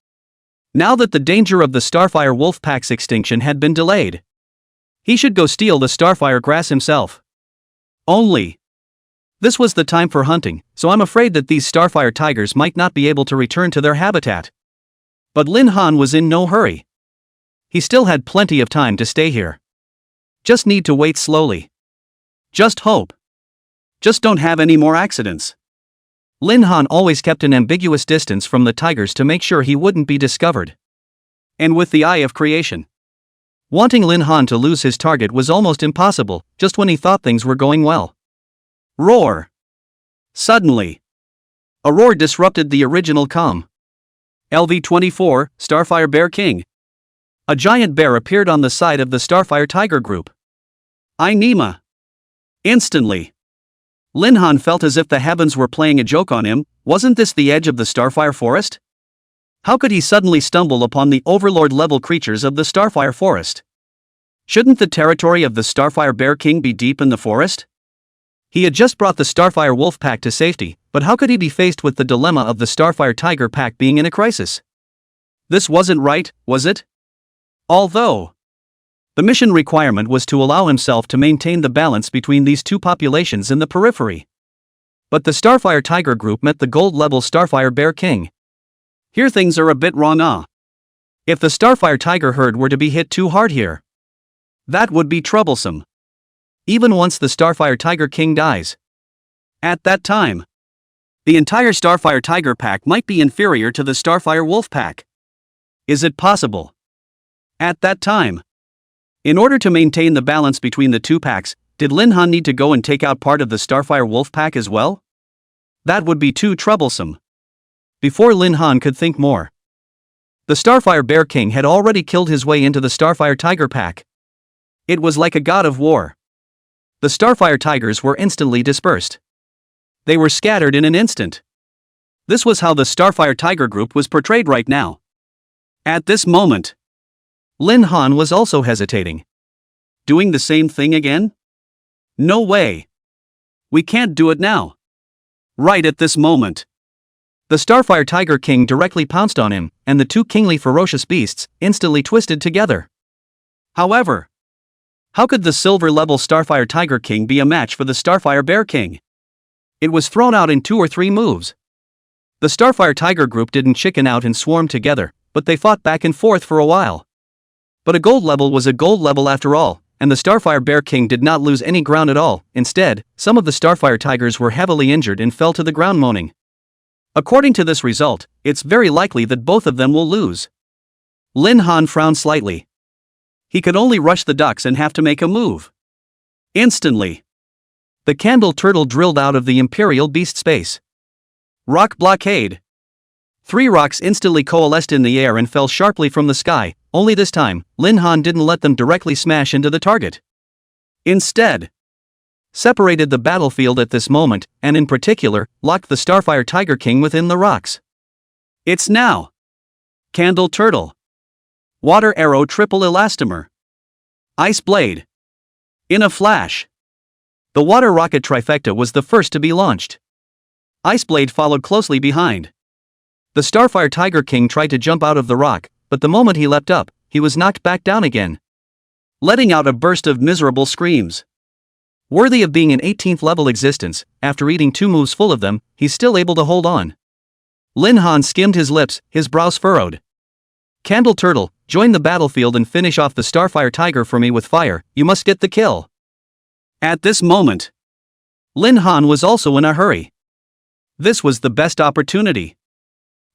A: Now that the danger of the Starfire Wolf pack's extinction had been delayed, he should go steal the Starfire grass himself. Only, this was the time for hunting, so I'm afraid that these Starfire Tigers might not be able to return to their habitat. But Lin Han was in no hurry. He still had plenty of time to stay here. Just need to wait slowly. Just hope. Just don't have any more accidents. Lin Han always kept an ambiguous distance from the tigers to make sure he wouldn't be discovered. And with the eye of creation, wanting Lin Han to lose his target was almost impossible, just when he thought things were going well. Roar! Suddenly, a roar disrupted the original calm. LV-24, Starfire Bear King. A giant bear appeared on the side of the Starfire Tiger group. Nima. Instantly, Lin Han felt as if the heavens were playing a joke on him. Wasn't this the edge of the Starfire Forest? How could he suddenly stumble upon the Overlord-level creatures of the Starfire Forest? Shouldn't the territory of the Starfire Bear King be deep in the forest? He had just brought the Starfire Wolf pack to safety, but how could he be faced with the dilemma of the Starfire Tiger pack being in a crisis? This wasn't right, was it? Although the mission requirement was to allow himself to maintain the balance between these two populations in the periphery. But the Starfire Tiger group met the gold-level Starfire Bear King. Here things are a bit wrong. If the Starfire Tiger herd were to be hit too hard here, that would be troublesome. Even once the Starfire Tiger King dies. At that time, the entire Starfire Tiger pack might be inferior to the Starfire Wolf pack. Is it possible? At that time, in order to maintain the balance between the two packs, did Lin Han need to go and take out part of the Starfire Wolf pack as well? That would be too troublesome. Before Lin Han could think more, the Starfire Bear King had already killed his way into the Starfire Tiger pack. It was like a god of war. The Starfire Tigers were instantly dispersed. They were scattered in an instant. This was how the Starfire Tiger group was portrayed right now. At this moment, Lin Han was also hesitating. Doing the same thing again? No way. We can't do it now. Right at this moment, the Starfire Tiger King directly pounced on him, and the two kingly ferocious beasts instantly twisted together. However, how could the silver-level Starfire Tiger King be a match for the Starfire Bear King? It was thrown out in 2 or 3 moves. The Starfire Tiger group didn't chicken out and swarm together, but they fought back and forth for a while. But a gold level was a gold level after all, and the Starfire Bear King did not lose any ground at all. Instead, some of the Starfire Tigers were heavily injured and fell to the ground moaning. According to this result, it's very likely that both of them will lose. Lin Han frowned slightly. He could only rush the ducks and have to make a move. Instantly, the Candle Turtle drilled out of the Imperial Beast space. Rock blockade. 3 rocks instantly coalesced in the air and fell sharply from the sky, only this time, Lin Han didn't let them directly smash into the target. Instead, separated the battlefield at this moment, and in particular, locked the Starfire Tiger King within the rocks. It's now. Candle Turtle. Water Arrow Triple Elastomer. Ice Blade. In a flash, the Water Rocket Trifecta was the first to be launched. Ice Blade followed closely behind. The Starfire Tiger King tried to jump out of the rock, but the moment he leapt up, he was knocked back down again, letting out a burst of miserable screams. Worthy of being an 18th level existence, after eating 2 moves full of them, he's still able to hold on. Lin Han skimmed his lips, his brows furrowed. Candle Turtle, join the battlefield and finish off the Starfire Tiger for me with fire, you must get the kill. At this moment, Lin Han was also in a hurry. This was the best opportunity.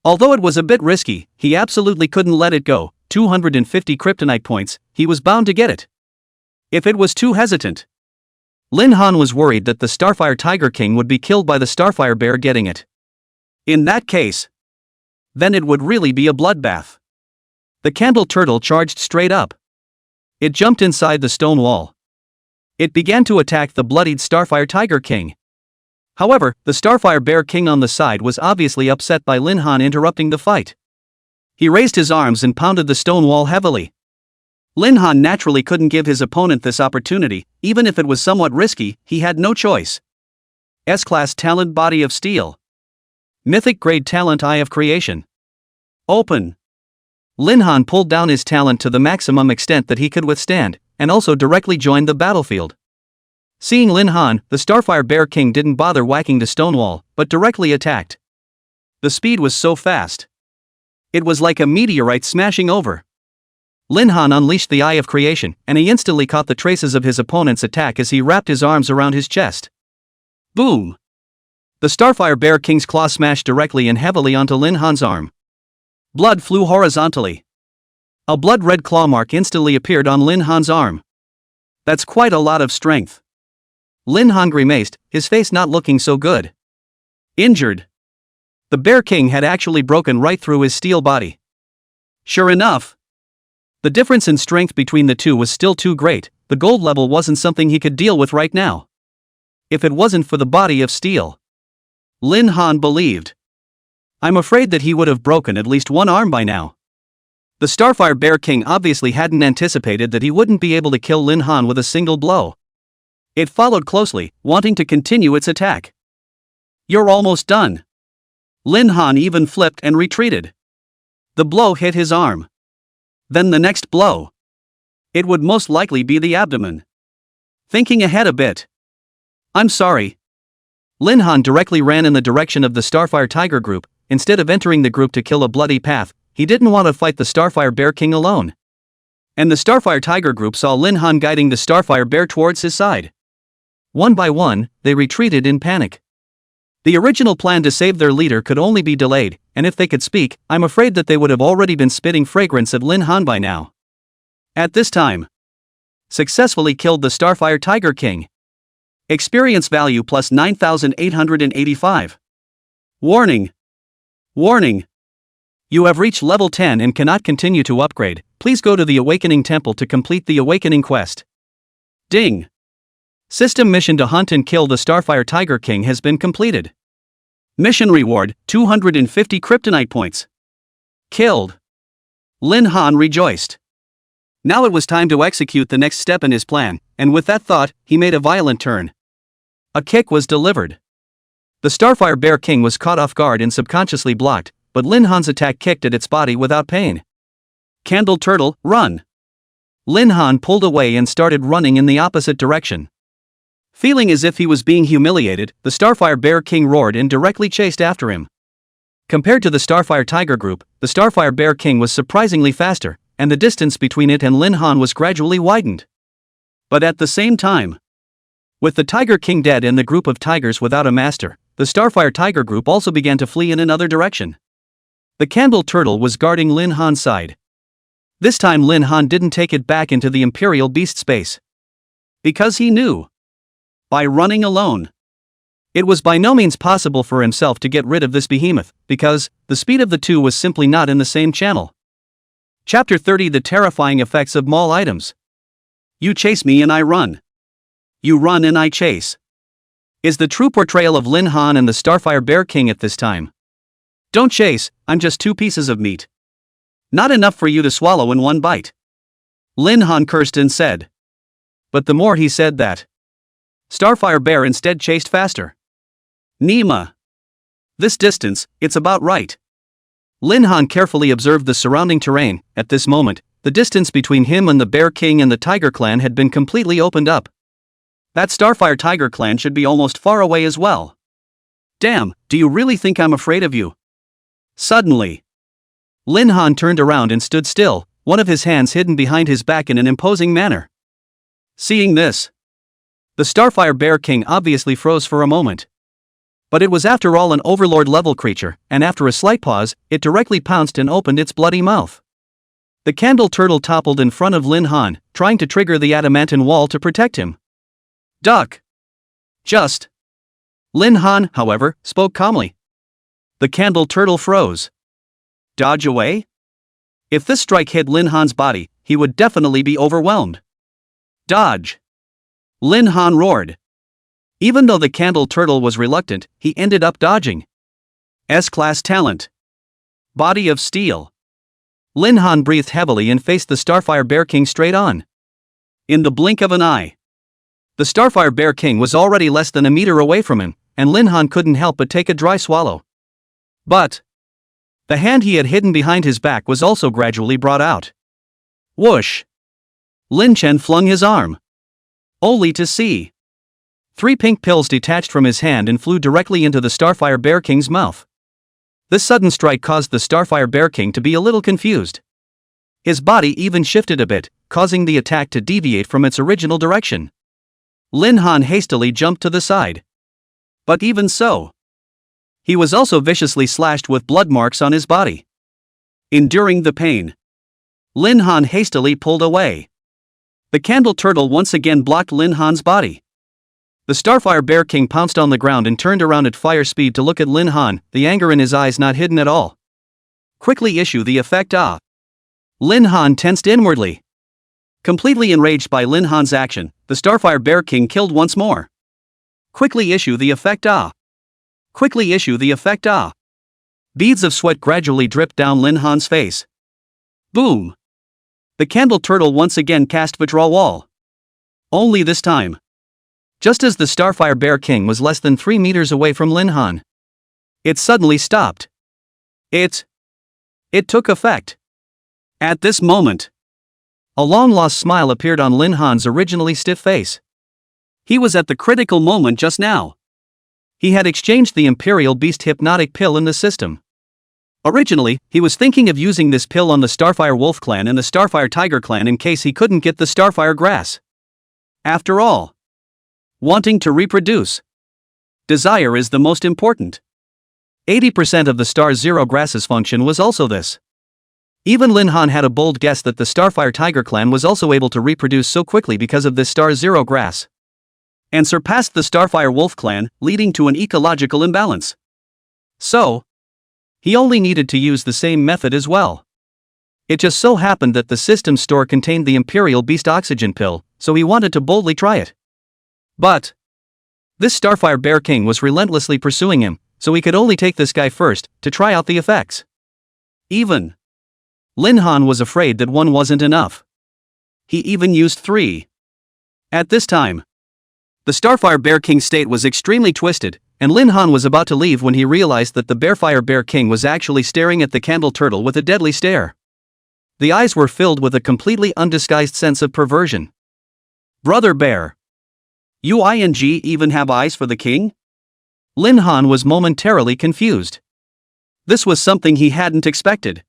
A: Although it was a bit risky, he absolutely couldn't let it go. 250 kryptonite points, he was bound to get it. If it was too hesitant, Lin Han was worried that the Starfire Tiger King would be killed by the Starfire Bear getting it. In that case, then it would really be a bloodbath. The Candle Turtle charged straight up. It jumped inside the stone wall. It began to attack the bloodied Starfire Tiger King. However, the Starfire Bear King on the side was obviously upset by Lin Han interrupting the fight. He raised his arms and pounded the stone wall heavily. Lin Han naturally couldn't give his opponent this opportunity, even if it was somewhat risky, he had no choice. S-Class Talent Body of Steel. Mythic Grade Talent Eye of Creation. Open. Lin Han pulled down his talent to the maximum extent that he could withstand, and also directly joined the battlefield. Seeing Lin Han, the Starfire Bear King didn't bother whacking the stone wall, but directly attacked. The speed was so fast. It was like a meteorite smashing over. Lin Han unleashed the Eye of Creation, and he instantly caught the traces of his opponent's attack as he wrapped his arms around his chest. Boom! The Starfire Bear King's claw smashed directly and heavily onto Lin Han's arm. Blood flew horizontally. A blood-red claw mark instantly appeared on Lin Han's arm. That's quite a lot of strength. Lin Han grimaced, his face not looking so good. Injured. The Bear King had actually broken right through his steel body. Sure enough, the difference in strength between the two was still too great. The gold level wasn't something he could deal with right now. If it wasn't for the body of steel, Lin Han believed, I'm afraid that he would have broken at least one arm by now. The Starfire Bear King obviously hadn't anticipated that he wouldn't be able to kill Lin Han with a single blow. It followed closely, wanting to continue its attack. You're almost done. Lin Han even flipped and retreated. The blow hit his arm. Then the next blow. It would most likely be the abdomen. Thinking ahead a bit. I'm sorry. Lin Han directly ran in the direction of the Starfire Tiger group. Instead of entering the group to kill a bloody path, he didn't want to fight the Starfire Bear King alone. And the Starfire Tiger group saw Lin Han guiding the Starfire Bear towards his side. One by one, they retreated in panic. The original plan to save their leader could only be delayed, and if they could speak, I'm afraid that they would have already been spitting fragrance at Lin Han by now. At this time, successfully killed the Starfire Tiger King. Experience value plus 9,885. Warning. Warning. You have reached level 10 and cannot continue to upgrade. Please go to the Awakening Temple to complete the Awakening quest. Ding. System mission to hunt and kill the Starfire Tiger King has been completed. Mission reward, 250 kryptonite points. Killed. Lin Han rejoiced. Now it was time to execute the next step in his plan, and with that thought, he made a violent turn. A kick was delivered. The Starfire Bear King was caught off guard and subconsciously blocked, but Lin Han's attack kicked at its body without pain. Candle Turtle, run! Lin Han pulled away and started running in the opposite direction. Feeling as if he was being humiliated, the Starfire Bear King roared and directly chased after him. Compared to the Starfire Tiger group, the Starfire Bear King was surprisingly faster, and the distance between it and Lin Han was gradually widened. But at the same time, with the Tiger King dead and the group of tigers without a master, the Starfire Tiger group also began to flee in another direction. The Candle Turtle was guarding Lin Han's side. This time Lin Han didn't take it back into the Imperial Beast space. Because he knew, by running alone, it was by no means possible for himself to get rid of this behemoth, because the speed of the two was simply not in the same channel. Chapter 30: The Terrifying Effects of Mall Items. You chase me and I run. You run and I chase. Is the true portrayal of Lin Han and the Starfire Bear King at this time. Don't chase, I'm just two pieces of meat. Not enough for you to swallow in one bite. Lin Han cursed and said. But the more he said that, Starfire Bear instead chased faster. Nima. This distance, it's about right. Lin Han carefully observed the surrounding terrain. At this moment, the distance between him and the Bear King and the Tiger Clan had been completely opened up. That Starfire Tiger Clan should be almost far away as well. Damn, do you really think I'm afraid of you? Suddenly, Lin Han turned around and stood still, one of his hands hidden behind his back in an imposing manner. Seeing this, the Starfire Bear King obviously froze for a moment. But it was after all an overlord-level creature, and after a slight pause, it directly pounced and opened its bloody mouth. The Candle Turtle toppled in front of Lin Han, trying to trigger the adamantine wall to protect him. Duck! Just! Lin Han, however, spoke calmly. The Candle Turtle froze. Dodge away? If this strike hit Lin Han's body, he would definitely be overwhelmed. Dodge! Lin Han roared. Even though the Candle Turtle was reluctant, he ended up dodging. S-class talent. Body of steel. Lin Han breathed heavily and faced the Starfire Bear King straight on. In the blink of an eye, the Starfire Bear King was already less than a meter away from him, and Lin Han couldn't help but take a dry swallow. But the hand he had hidden behind his back was also gradually brought out. Whoosh! Lin Chen flung his arm. Only to see 3 pink pills detached from his hand and flew directly into the Starfire Bear King's mouth. This sudden strike caused the Starfire Bear King to be a little confused. His body even shifted a bit, causing the attack to deviate from its original direction. Lin Han hastily jumped to the side. But even so, he was also viciously slashed with blood marks on his body. Enduring the pain, Lin Han hastily pulled away. The Candle Turtle once again blocked Lin Han's body. The Starfire Bear King pounced on the ground and turned around at fire speed to look at Lin Han, the anger in his eyes not hidden at all. Quickly issue the effect Ah! Lin Han tensed inwardly. Completely enraged by Lin Han's action, the Starfire Bear King killed once more. Quickly issue the effect Ah! Quickly issue the effect Ah! Beads of sweat gradually dripped down Lin Han's face. Boom! The Candle Turtle once again cast Withdraw Wall. Only this time, just as the Starfire Bear King was less than 3 meters away from Lin Han, it suddenly stopped. It took effect. At this moment, a long-lost smile appeared on Lin Han's originally stiff face. He was at the critical moment just now. He had exchanged the Imperial Beast hypnotic pill in the system. Originally, he was thinking of using this pill on the Starfire Wolf clan and the Starfire Tiger clan in case he couldn't get the Starfire Grass. After all, wanting to reproduce, desire is the most important. 80% of the Star Zero Grass's function was also this. Even Lin Han had a bold guess that the Starfire Tiger clan was also able to reproduce so quickly because of this Star Zero Grass, and surpassed the Starfire Wolf clan, leading to an ecological imbalance. So, he only needed to use the same method as well. It just so happened that the system store contained the Imperial Beast oxygen pill, so he wanted to boldly try it. But this Starfire Bear King was relentlessly pursuing him, so he could only take this guy first, to try out the effects. Even Lin Han was afraid that one wasn't enough. He even used 3. At this time, the Starfire Bear King's state was extremely twisted, and Lin Han was about to leave when he realized that the Bearfire Bear King was actually staring at the Candle Turtle with a deadly stare. The eyes were filled with a completely undisguised sense of perversion. Brother Bear, you even have eyes for the king? Lin Han was momentarily confused. This was something he hadn't expected.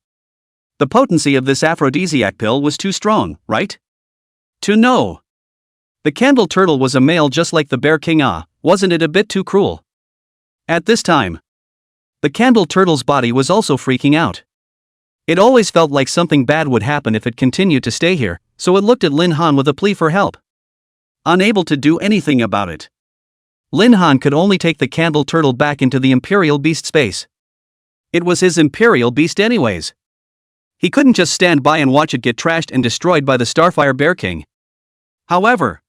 A: The potency of this aphrodisiac pill was too strong, right? To know the Candle Turtle was a male just like the Bear King, wasn't it a bit too cruel? At this time, the Candle Turtle's body was also freaking out. It always felt like something bad would happen if it continued to stay here, so it looked at Lin Han with a plea for help. Unable to do anything about it, Lin Han could only take the Candle Turtle back into the Imperial Beast space. It was his Imperial Beast anyways. He couldn't just stand by and watch it get trashed and destroyed by the Starfire Bear King. However,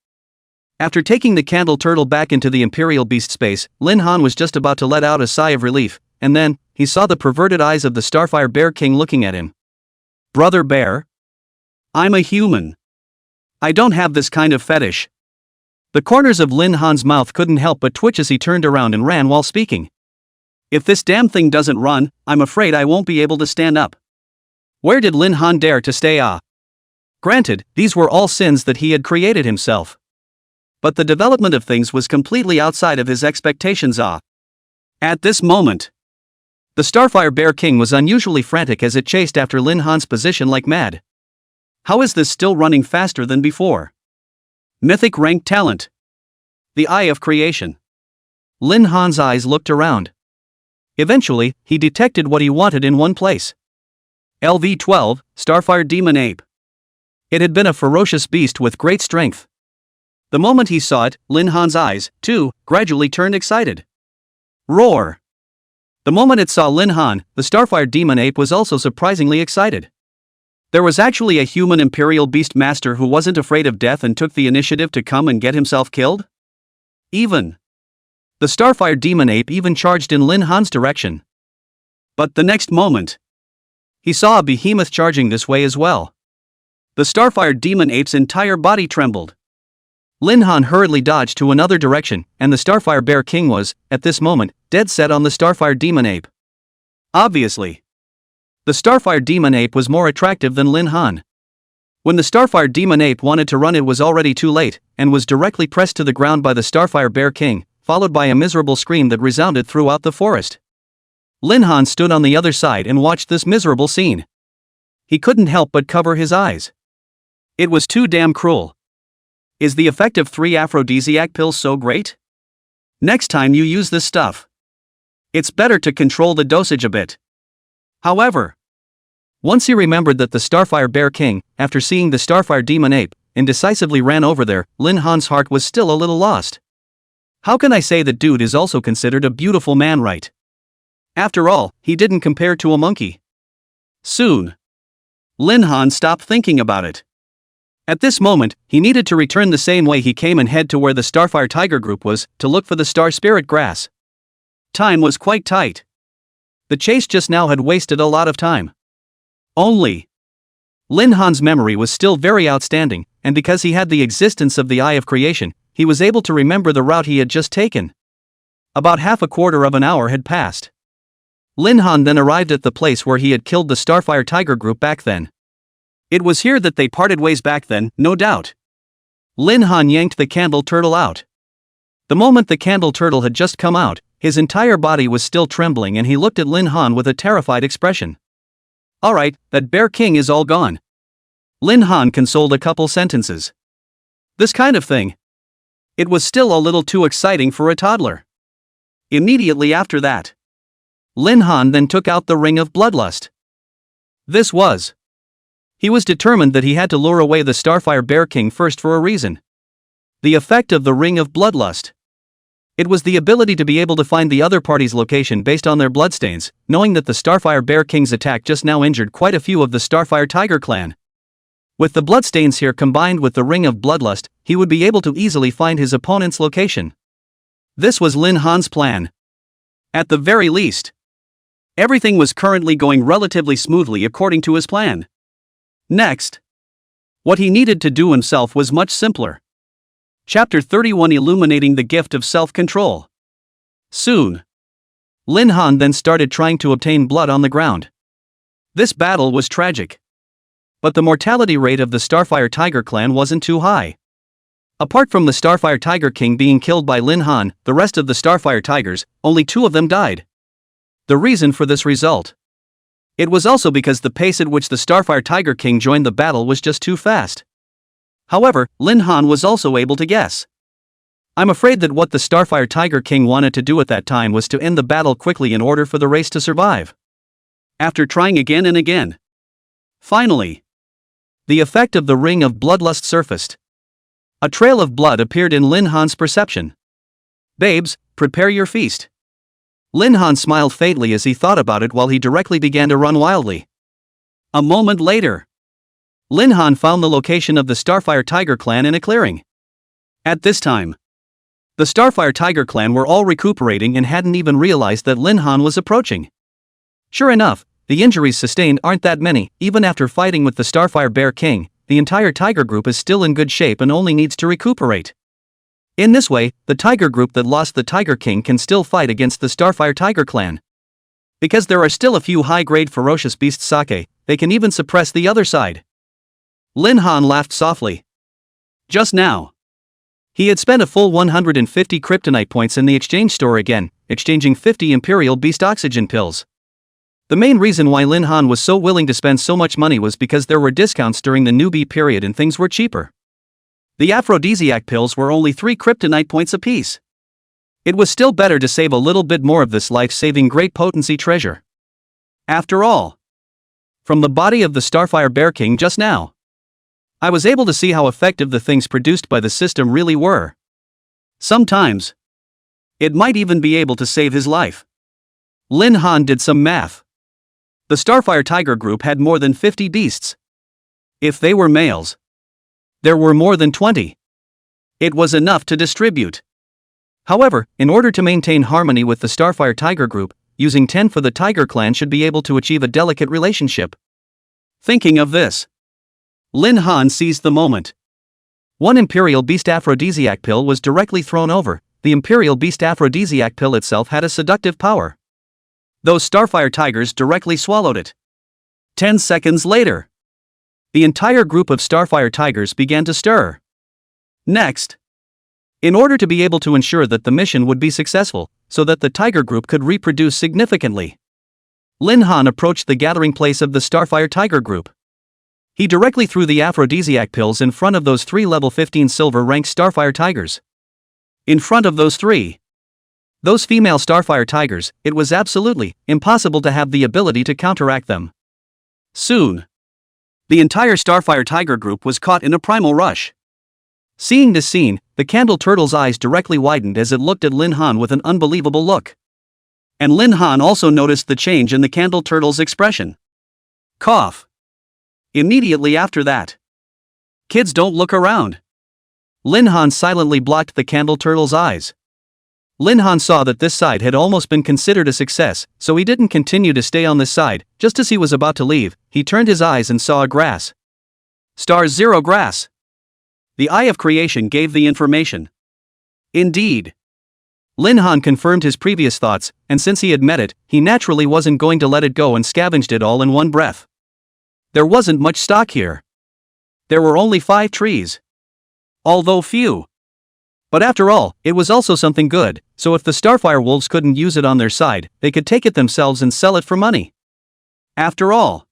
A: after taking the Candle Turtle back into the Imperial Beast space, Lin Han was just about to let out a sigh of relief, and then, he saw the perverted eyes of the Starfire Bear King looking at him. Brother Bear? I'm a human. I don't have this kind of fetish. The corners of Lin Han's mouth couldn't help but twitch as he turned around and ran while speaking. If this damn thing doesn't run, I'm afraid I won't be able to stand up. Where did Lin Han dare to stay? Granted, these were all sins that he had created himself. But the development of things was completely outside of his expectations. At this moment, the Starfire Bear King was unusually frantic as it chased after Lin Han's position like mad. How is this still running faster than before? Mythic rank talent. The Eye of Creation. Lin Han's eyes looked around. Eventually, he detected what he wanted in one place. LV-12, Starfire Demon Ape. It had been a ferocious beast with great strength. The moment he saw it, Lin Han's eyes, too, gradually turned excited. Roar! The moment it saw Lin Han, the Starfire Demon Ape was also surprisingly excited. There was actually a human Imperial Beast Master who wasn't afraid of death and took the initiative to come and get himself killed? The Starfire Demon Ape even charged in Lin Han's direction. But the next moment, he saw a behemoth charging this way as well. The Starfire Demon Ape's entire body trembled. Lin Han hurriedly dodged to another direction, and the Starfire Bear King was, at this moment, dead set on the Starfire Demon Ape. Obviously, the Starfire Demon Ape was more attractive than Lin Han. When the Starfire Demon Ape wanted to run, it was already too late, and was directly pressed to the ground by the Starfire Bear King, followed by a miserable scream that resounded throughout the forest. Lin Han stood on the other side and watched this miserable scene. He couldn't help but cover his eyes. It was too damn cruel. Is the effect of 3 aphrodisiac pills so great? Next time you use this stuff, it's better to control the dosage a bit. However, once he remembered that the Starfire Bear King, after seeing the Starfire Demon Ape, indecisively ran over there, Lin Han's heart was still a little lost. How can I say that dude is also considered a beautiful man, right? After all, he didn't compare to a monkey. Soon, Lin Han stopped thinking about it. At this moment, he needed to return the same way he came and head to where the Starfire Tiger Group was, to look for the Star Spirit Grass. Time was quite tight. The chase just now had wasted a lot of time. Only, Lin Han's memory was still very outstanding, and because he had the existence of the Eye of Creation, he was able to remember the route he had just taken. About half a quarter of an hour had passed. Lin Han then arrived at the place where he had killed the Starfire Tiger Group back then. It was here that they parted ways back then, no doubt. Lin Han yanked the candle turtle out. The moment the candle turtle had just come out, his entire body was still trembling and he looked at Lin Han with a terrified expression. Alright, that Bear King is all gone. Lin Han consoled a couple sentences. This kind of thing. It was still a little too exciting for a toddler. Immediately after that, Lin Han then took out the Ring of Bloodlust. He was determined that he had to lure away the Starfire Bear King first for a reason. The effect of the Ring of Bloodlust. It was the ability to be able to find the other party's location based on their bloodstains, knowing that the Starfire Bear King's attack just now injured quite a few of the Starfire Tiger clan. With the bloodstains here combined with the Ring of Bloodlust, he would be able to easily find his opponent's location. This was Lin Han's plan. At the very least, everything was currently going relatively smoothly according to his plan. Next, what he needed to do himself was much simpler. Chapter 31, Illuminating the Gift of Self-Control. Soon, Lin Han then started trying to obtain blood on the ground. This battle was tragic. But the mortality rate of the Starfire Tiger clan wasn't too high. Apart from the Starfire Tiger King being killed by Lin Han, the rest of the Starfire Tigers, only 2 of them died. The reason for this result? It was also because the pace at which the Starfire Tiger King joined the battle was just too fast. However, Lin Han was also able to guess. I'm afraid that what the Starfire Tiger King wanted to do at that time was to end the battle quickly in order for the race to survive. After trying again and again, finally, the effect of the Ring of Bloodlust surfaced. A trail of blood appeared in Lin Han's perception. Babes, prepare your feast. Lin Han smiled faintly as he thought about it while he directly began to run wildly. A moment later, Lin Han found the location of the Starfire Tiger clan in a clearing. At this time, the Starfire Tiger clan were all recuperating and hadn't even realized that Lin Han was approaching. Sure enough, the injuries sustained aren't that many. Even after fighting with the Starfire Bear King, the entire Tiger Group is still in good shape and only needs to recuperate. In this way, the Tiger Group that lost the Tiger King can still fight against the Starfire Tiger clan. Because there are still a few high-grade ferocious beasts sake, they can even suppress the other side. Lin Han laughed softly. Just now, he had spent a full 150 kryptonite points in the exchange store again, exchanging 50 Imperial Beast oxygen pills. The main reason why Lin Han was so willing to spend so much money was because there were discounts during the newbie period and things were cheaper. The aphrodisiac pills were only 3 kryptonite points apiece. It was still better to save a little bit more of this life-saving great potency treasure. After all, from the body of the Starfire Bear King just now, I was able to see how effective the things produced by the system really were. Sometimes, it might even be able to save his life. Lin Han did some math. The Starfire Tiger group had more than 50 beasts. If they were males, there were more than 20. It was enough to distribute. However, in order to maintain harmony with the Starfire Tiger group, using 10 for the Tiger clan should be able to achieve a delicate relationship. Thinking of this, Lin Han seized the moment. One Imperial Beast aphrodisiac pill was directly thrown over. The Imperial Beast aphrodisiac pill itself had a seductive power. Those Starfire Tigers directly swallowed it. 10 seconds later, the entire group of Starfire Tigers began to stir. Next, in order to be able to ensure that the mission would be successful, so that the Tiger group could reproduce significantly, Lin Han approached the gathering place of the Starfire Tiger group. He directly threw the aphrodisiac pills in front of those 3 level 15 silver ranked Starfire Tigers. In front of those female Starfire Tigers, it was absolutely impossible to have the ability to counteract them. Soon, the entire Starfire Tiger group was caught in a primal rush. Seeing this scene, the Candle Turtle's eyes directly widened as it looked at Lin Han with an unbelievable look. And Lin Han also noticed the change in the Candle Turtle's expression. Cough. Immediately after that, kids don't look around. Lin Han silently blocked the Candle Turtle's eyes. Lin Han saw that this side had almost been considered a success, so he didn't continue to stay on this side. Just as he was about to leave, he turned his eyes and saw a grass. Star Zero grass. The Eye of Creation gave the information. Indeed. Lin Han confirmed his previous thoughts, and since he had met it, he naturally wasn't going to let it go and scavenged it all in one breath. There wasn't much stock here. There were only 5 trees. Although few. But after all, it was also something good, so if the Starfire Wolves couldn't use it on their side, they could take it themselves and sell it for money. After all,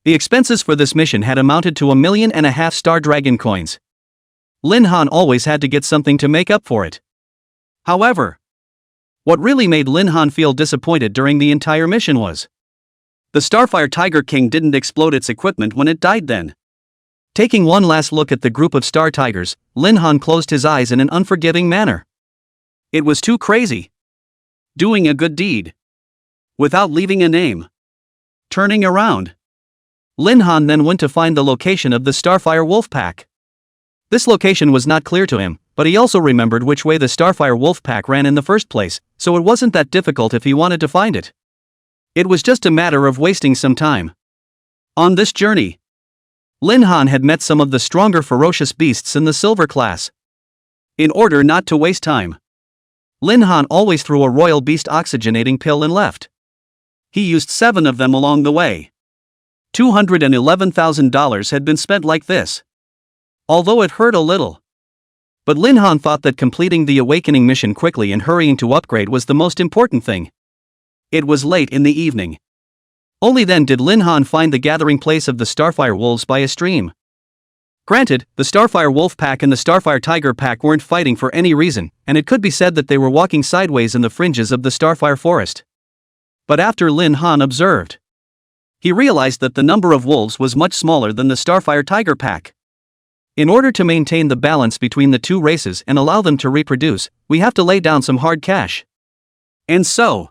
A: the expenses for this mission had amounted to 1.5 million Star Dragon coins. Lin Han always had to get something to make up for it. However, what really made Lin Han feel disappointed during the entire mission was the Starfire Tiger King didn't explode its equipment when it died then. Taking one last look at the group of Star Tigers, Lin Han closed his eyes in an unforgiving manner. It was too crazy. Doing a good deed without leaving a name. Turning around, Lin Han then went to find the location of the Starfire Wolf Pack. This location was not clear to him, but he also remembered which way the Starfire Wolf Pack ran in the first place, so it wasn't that difficult if he wanted to find it. It was just a matter of wasting some time. On this journey, Lin Han had met some of the stronger ferocious beasts in the silver class. In order not to waste time, Lin Han always threw a royal beast oxygenating pill and left. He used 7 of them along the way. $211,000 had been spent like this. Although it hurt a little. But Lin Han thought that completing the awakening mission quickly and hurrying to upgrade was the most important thing. It was late in the evening. Only then did Lin Han find the gathering place of the Starfire Wolves by a stream. Granted, the Starfire Wolf Pack and the Starfire Tiger Pack weren't fighting for any reason, and it could be said that they were walking sideways in the fringes of the Starfire Forest. But after Lin Han observed, he realized that the number of wolves was much smaller than the Starfire Tiger Pack. In order to maintain the balance between the two races and allow them to reproduce, we have to lay down some hard cash. And so,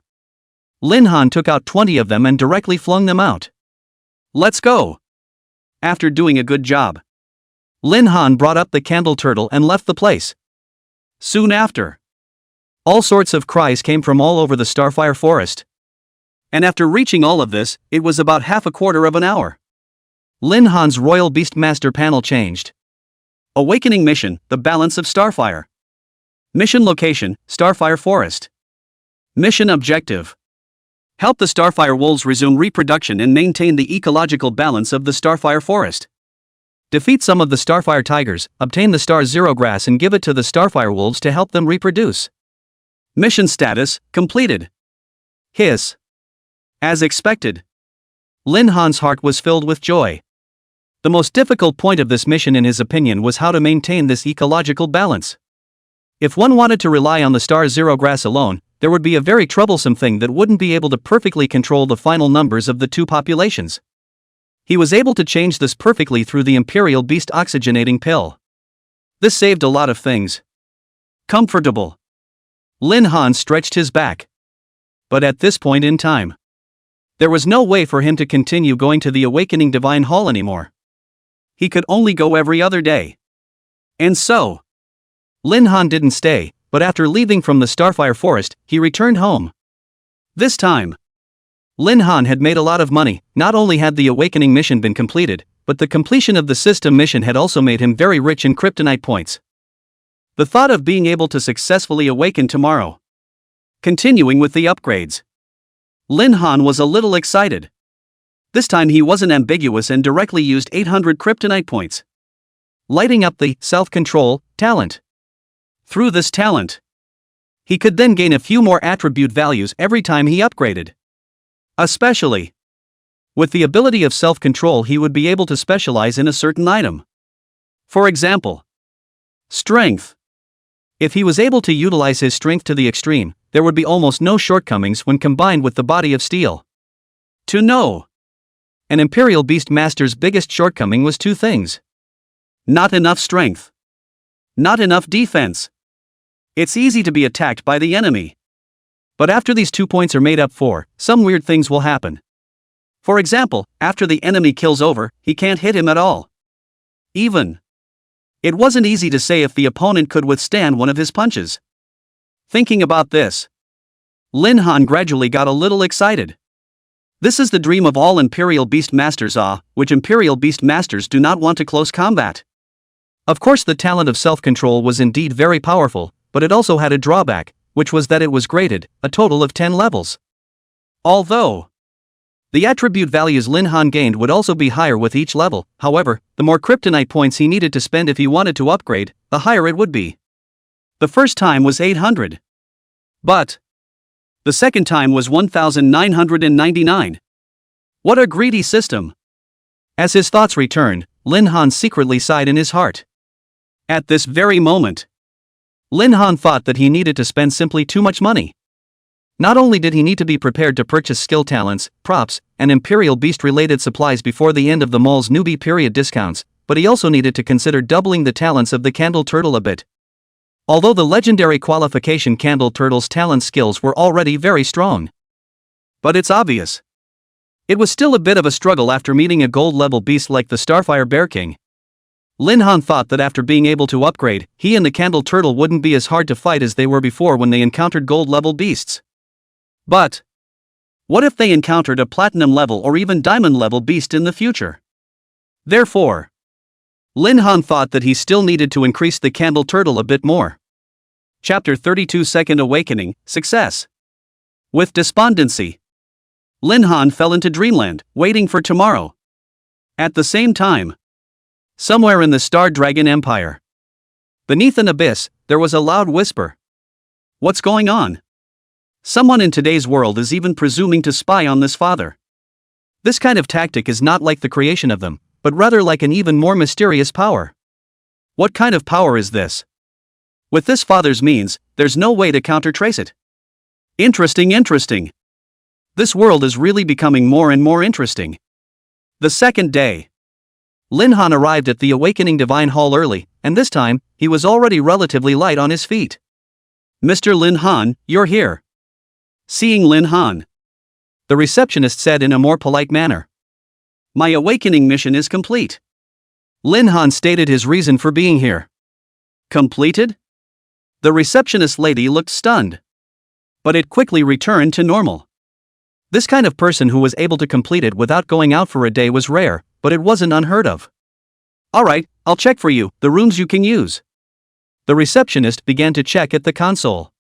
A: Lin Han took out 20 of them and directly flung them out. Let's go. After doing a good job, Lin Han brought up the Candle Turtle and left the place. Soon after, all sorts of cries came from all over the Starfire Forest. And after reaching all of this, it was about half a quarter of an hour. Lin Han's Royal Beastmaster panel changed. Awakening mission, the balance of Starfire. Mission location, Starfire Forest. Mission objective. Help the Starfire Wolves resume reproduction and maintain the ecological balance of the Starfire Forest. Defeat some of the Starfire Tigers, obtain the Star Zero Grass and give it to the Starfire Wolves to help them reproduce. Mission status, completed. Hiss. As expected, Lin Han's heart was filled with joy. The most difficult point of this mission in his opinion was how to maintain this ecological balance. If one wanted to rely on the star zero grass alone, there would be a very troublesome thing that wouldn't be able to perfectly control the final numbers of the two populations. He was able to change this perfectly through the Imperial Beast oxygenating pill. This saved a lot of things. Comfortable. Lin Han stretched his back. But at this point in time, there was no way for him to continue going to the Awakening Divine Hall anymore. He could only go every other day. And so, Lin Han didn't stay, but after leaving from the Starfire Forest, he returned home. This time, Lin Han had made a lot of money. Not only had the Awakening mission been completed, but the completion of the system mission had also made him very rich in kryptonite points. The thought of being able to successfully awaken tomorrow. Continuing with the upgrades, Lin Han was a little excited. This time he wasn't ambiguous and directly used 800 kryptonite points, lighting up the self-control talent. Through this talent, he could then gain a few more attribute values every time he upgraded. Especially, with the ability of self-control, he would be able to specialize in a certain item. For example, strength. If he was able to utilize his strength to the extreme, there would be almost no shortcomings when combined with the body of steel. To know, an Imperial Beast Master's biggest shortcoming was two things. Not enough strength. Not enough defense. It's easy to be attacked by the enemy. But after these 2 points are made up for, some weird things will happen. For example, after the enemy kills over, he can't hit him at all. Even. It wasn't easy to say if the opponent could withstand one of his punches. Thinking about this, Lin Han gradually got a little excited. This is the dream of all Imperial Beast Masters, which Imperial Beast Masters do not want to close combat. Of course, the talent of self-control was indeed very powerful, but it also had a drawback, which was that it was graded, a total of 10 levels. Although the attribute values Lin Han gained would also be higher with each level, however, the more kryptonite points he needed to spend if he wanted to upgrade, the higher it would be. The first time was 800. But the second time was 1,999. What a greedy system! As his thoughts returned, Lin Han secretly sighed in his heart. At this very moment, Lin Han thought that he needed to spend simply too much money. Not only did he need to be prepared to purchase skill talents, props, and Imperial Beast-related supplies before the end of the mall's newbie period discounts, but he also needed to consider doubling the talents of the Candle Turtle a bit. Although the legendary qualification Candle Turtle's talent skills were already very strong. But it's obvious. It was still a bit of a struggle after meeting a gold-level beast like the Starfire Bear King. Lin Han thought that after being able to upgrade, he and the Candle Turtle wouldn't be as hard to fight as they were before when they encountered gold-level beasts. But what if they encountered a platinum-level or even diamond-level beast in the future? Therefore, Lin Han thought that he still needed to increase the Candle Turtle a bit more. Chapter 32 Second Awakening, Success. With despondency, Lin Han fell into dreamland, waiting for tomorrow. At the same time, somewhere in the Star Dragon Empire, beneath an abyss, there was a loud whisper. What's going on? Someone in today's world is even presuming to spy on this father. This kind of tactic is not like the creation of them, but rather like an even more mysterious power. What kind of power is this? With this father's means, there's no way to counter-trace it. Interesting. This world is really becoming more and more interesting. The second day, Lin Han arrived at the Awakening Divine Hall early, and this time, he was already relatively light on his feet. Mr. Lin Han, you're here. Seeing Lin Han, the receptionist said in a more polite manner. My awakening mission is complete. Lin Han stated his reason for being here. Completed? The receptionist lady looked stunned. But it quickly returned to normal. This kind of person who was able to complete it without going out for a day was rare, but it wasn't unheard of. Alright, I'll check for you the rooms you can use. The receptionist began to check at the console.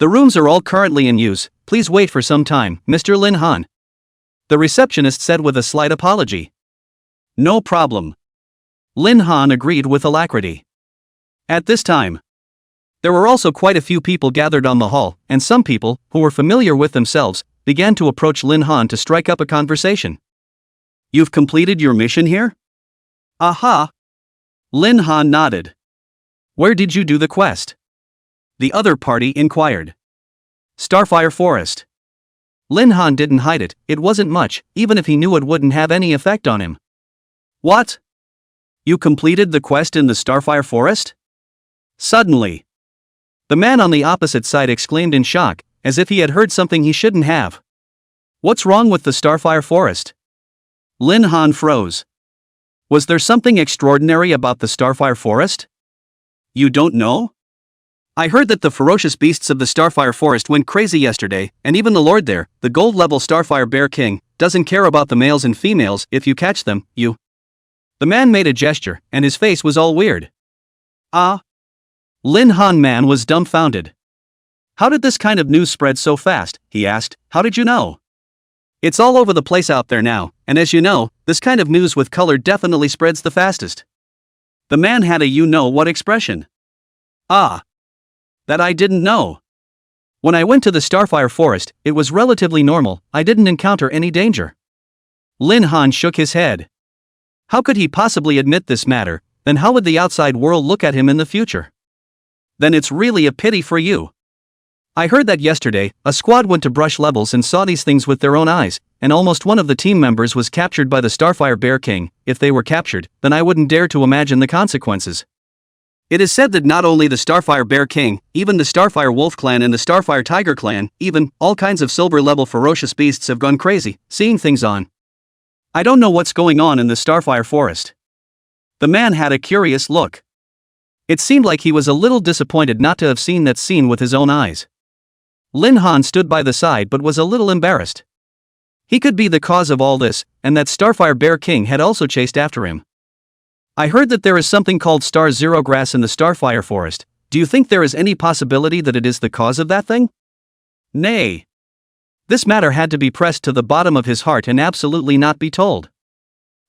A: The rooms are all currently in use, please wait for some time, Mr. Lin Han. The receptionist said with a slight apology. No problem. Lin Han agreed with alacrity. At this time, there were also quite a few people gathered on the hall, and some people, who were familiar with themselves, began to approach Lin Han to strike up a conversation. You've completed your mission here? Aha! Lin Han nodded. Where did you do the quest? The other party inquired. Starfire Forest. Lin Han didn't hide it, it wasn't much, even if he knew it wouldn't have any effect on him. What? You completed the quest in the Starfire Forest? Suddenly, the man on the opposite side exclaimed in shock, as if he had heard something he shouldn't have. What's wrong with the Starfire Forest? Lin Han froze. Was there something extraordinary about the Starfire Forest? You don't know? I heard that the ferocious beasts of the Starfire Forest went crazy yesterday, and even the Lord there, the gold-level Starfire Bear King, doesn't care about the males and females if you catch them, you. The man made a gesture, and his face was all weird. Ah? Lin Han man was dumbfounded. How did this kind of news spread so fast, he asked, how did you know? It's all over the place out there now, and as you know, this kind of news with color definitely spreads the fastest. The man had a you-know-what expression. Ah. That I didn't know. When I went to the Starfire Forest, it was relatively normal, I didn't encounter any danger. Lin Han shook his head. How could he possibly admit this matter, then how would the outside world look at him in the future? Then it's really a pity for you. I heard that yesterday, a squad went to brush levels and saw these things with their own eyes, and almost one of the team members was captured by the Starfire Bear King. If they were captured, then I wouldn't dare to imagine the consequences. It is said that not only the Starfire Bear King, even the Starfire Wolf Clan and the Starfire Tiger Clan, even, all kinds of silver-level ferocious beasts have gone crazy, seeing things on. I don't know what's going on in the Starfire Forest. The man had a curious look. It seemed like he was a little disappointed not to have seen that scene with his own eyes. Lin Han stood by the side but was a little embarrassed. He could be the cause of all this, and that Starfire Bear King had also chased after him. I heard that there is something called Star Zero Grass in the Starfire Forest. Do you think there is any possibility that it is the cause of that thing? Nay. This matter had to be pressed to the bottom of his heart and absolutely not be told.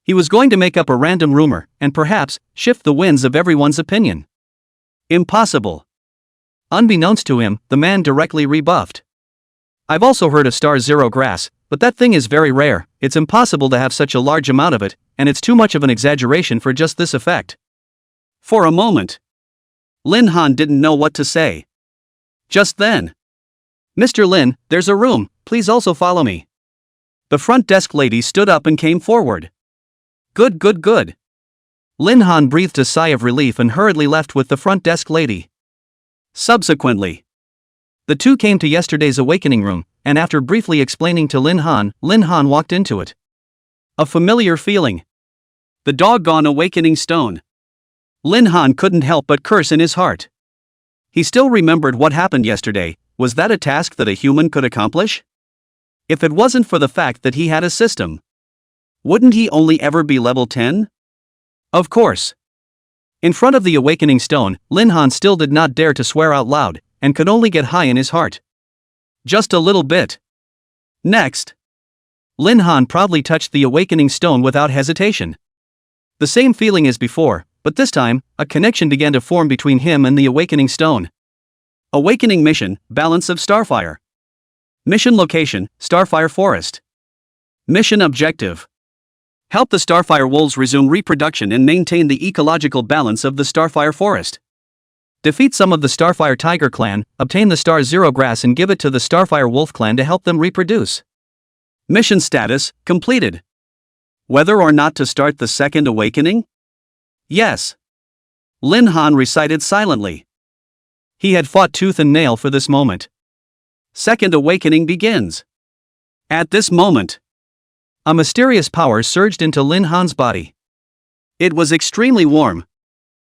A: He was going to make up a random rumor, and perhaps, shift the winds of everyone's opinion. Impossible. Unbeknownst to him, the man directly rebuffed. I've also heard of Star Zero Grass, but that thing is very rare, it's impossible to have such a large amount of it, and it's too much of an exaggeration for just this effect. For a moment, Lin Han didn't know what to say. Just then, Mr. Lin, there's a room, please also follow me. The front desk lady stood up and came forward. Good, good, good. Lin Han breathed a sigh of relief and hurriedly left with the front desk lady. Subsequently, the two came to yesterday's awakening room, and after briefly explaining to Lin Han walked into it. A familiar feeling. The doggone awakening stone. Lin Han couldn't help but curse in his heart. He still remembered what happened yesterday. Was that a task that a human could accomplish? If it wasn't for the fact that he had a system, wouldn't he only ever be level 10? Of course. In front of the awakening stone, Lin Han still did not dare to swear out loud, and could only get high in his heart. Just a little bit. Next, Lin Han proudly touched the awakening stone without hesitation. The same feeling as before, but this time, a connection began to form between him and the awakening stone. Awakening mission, Balance of Starfire. Mission location, Starfire Forest. Mission objective. Help the Starfire wolves resume reproduction and maintain the ecological balance of the Starfire Forest. Defeat some of the Starfire Tiger Clan, obtain the Star Zero Grass and give it to the Starfire Wolf Clan to help them reproduce. Mission status, completed. Whether or not to start the second awakening? Yes. Lin Han recited silently. He had fought tooth and nail for this moment. Second awakening begins. At this moment, a mysterious power surged into Lin Han's body. It was extremely warm.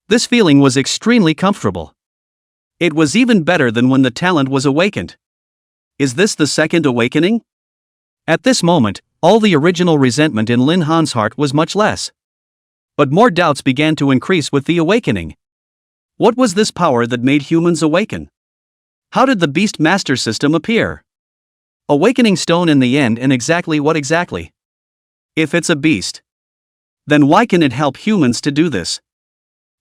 A: This feeling was extremely comfortable. It was even better than when the talent was awakened. Is this the second awakening? At this moment, all the original resentment in Lin Han's heart was much less. But more doubts began to increase with the awakening. What was this power that made humans awaken? How did the Beast Master system appear? Awakening stone in the end, and exactly what exactly? If it's a beast, then why can it help humans to do this?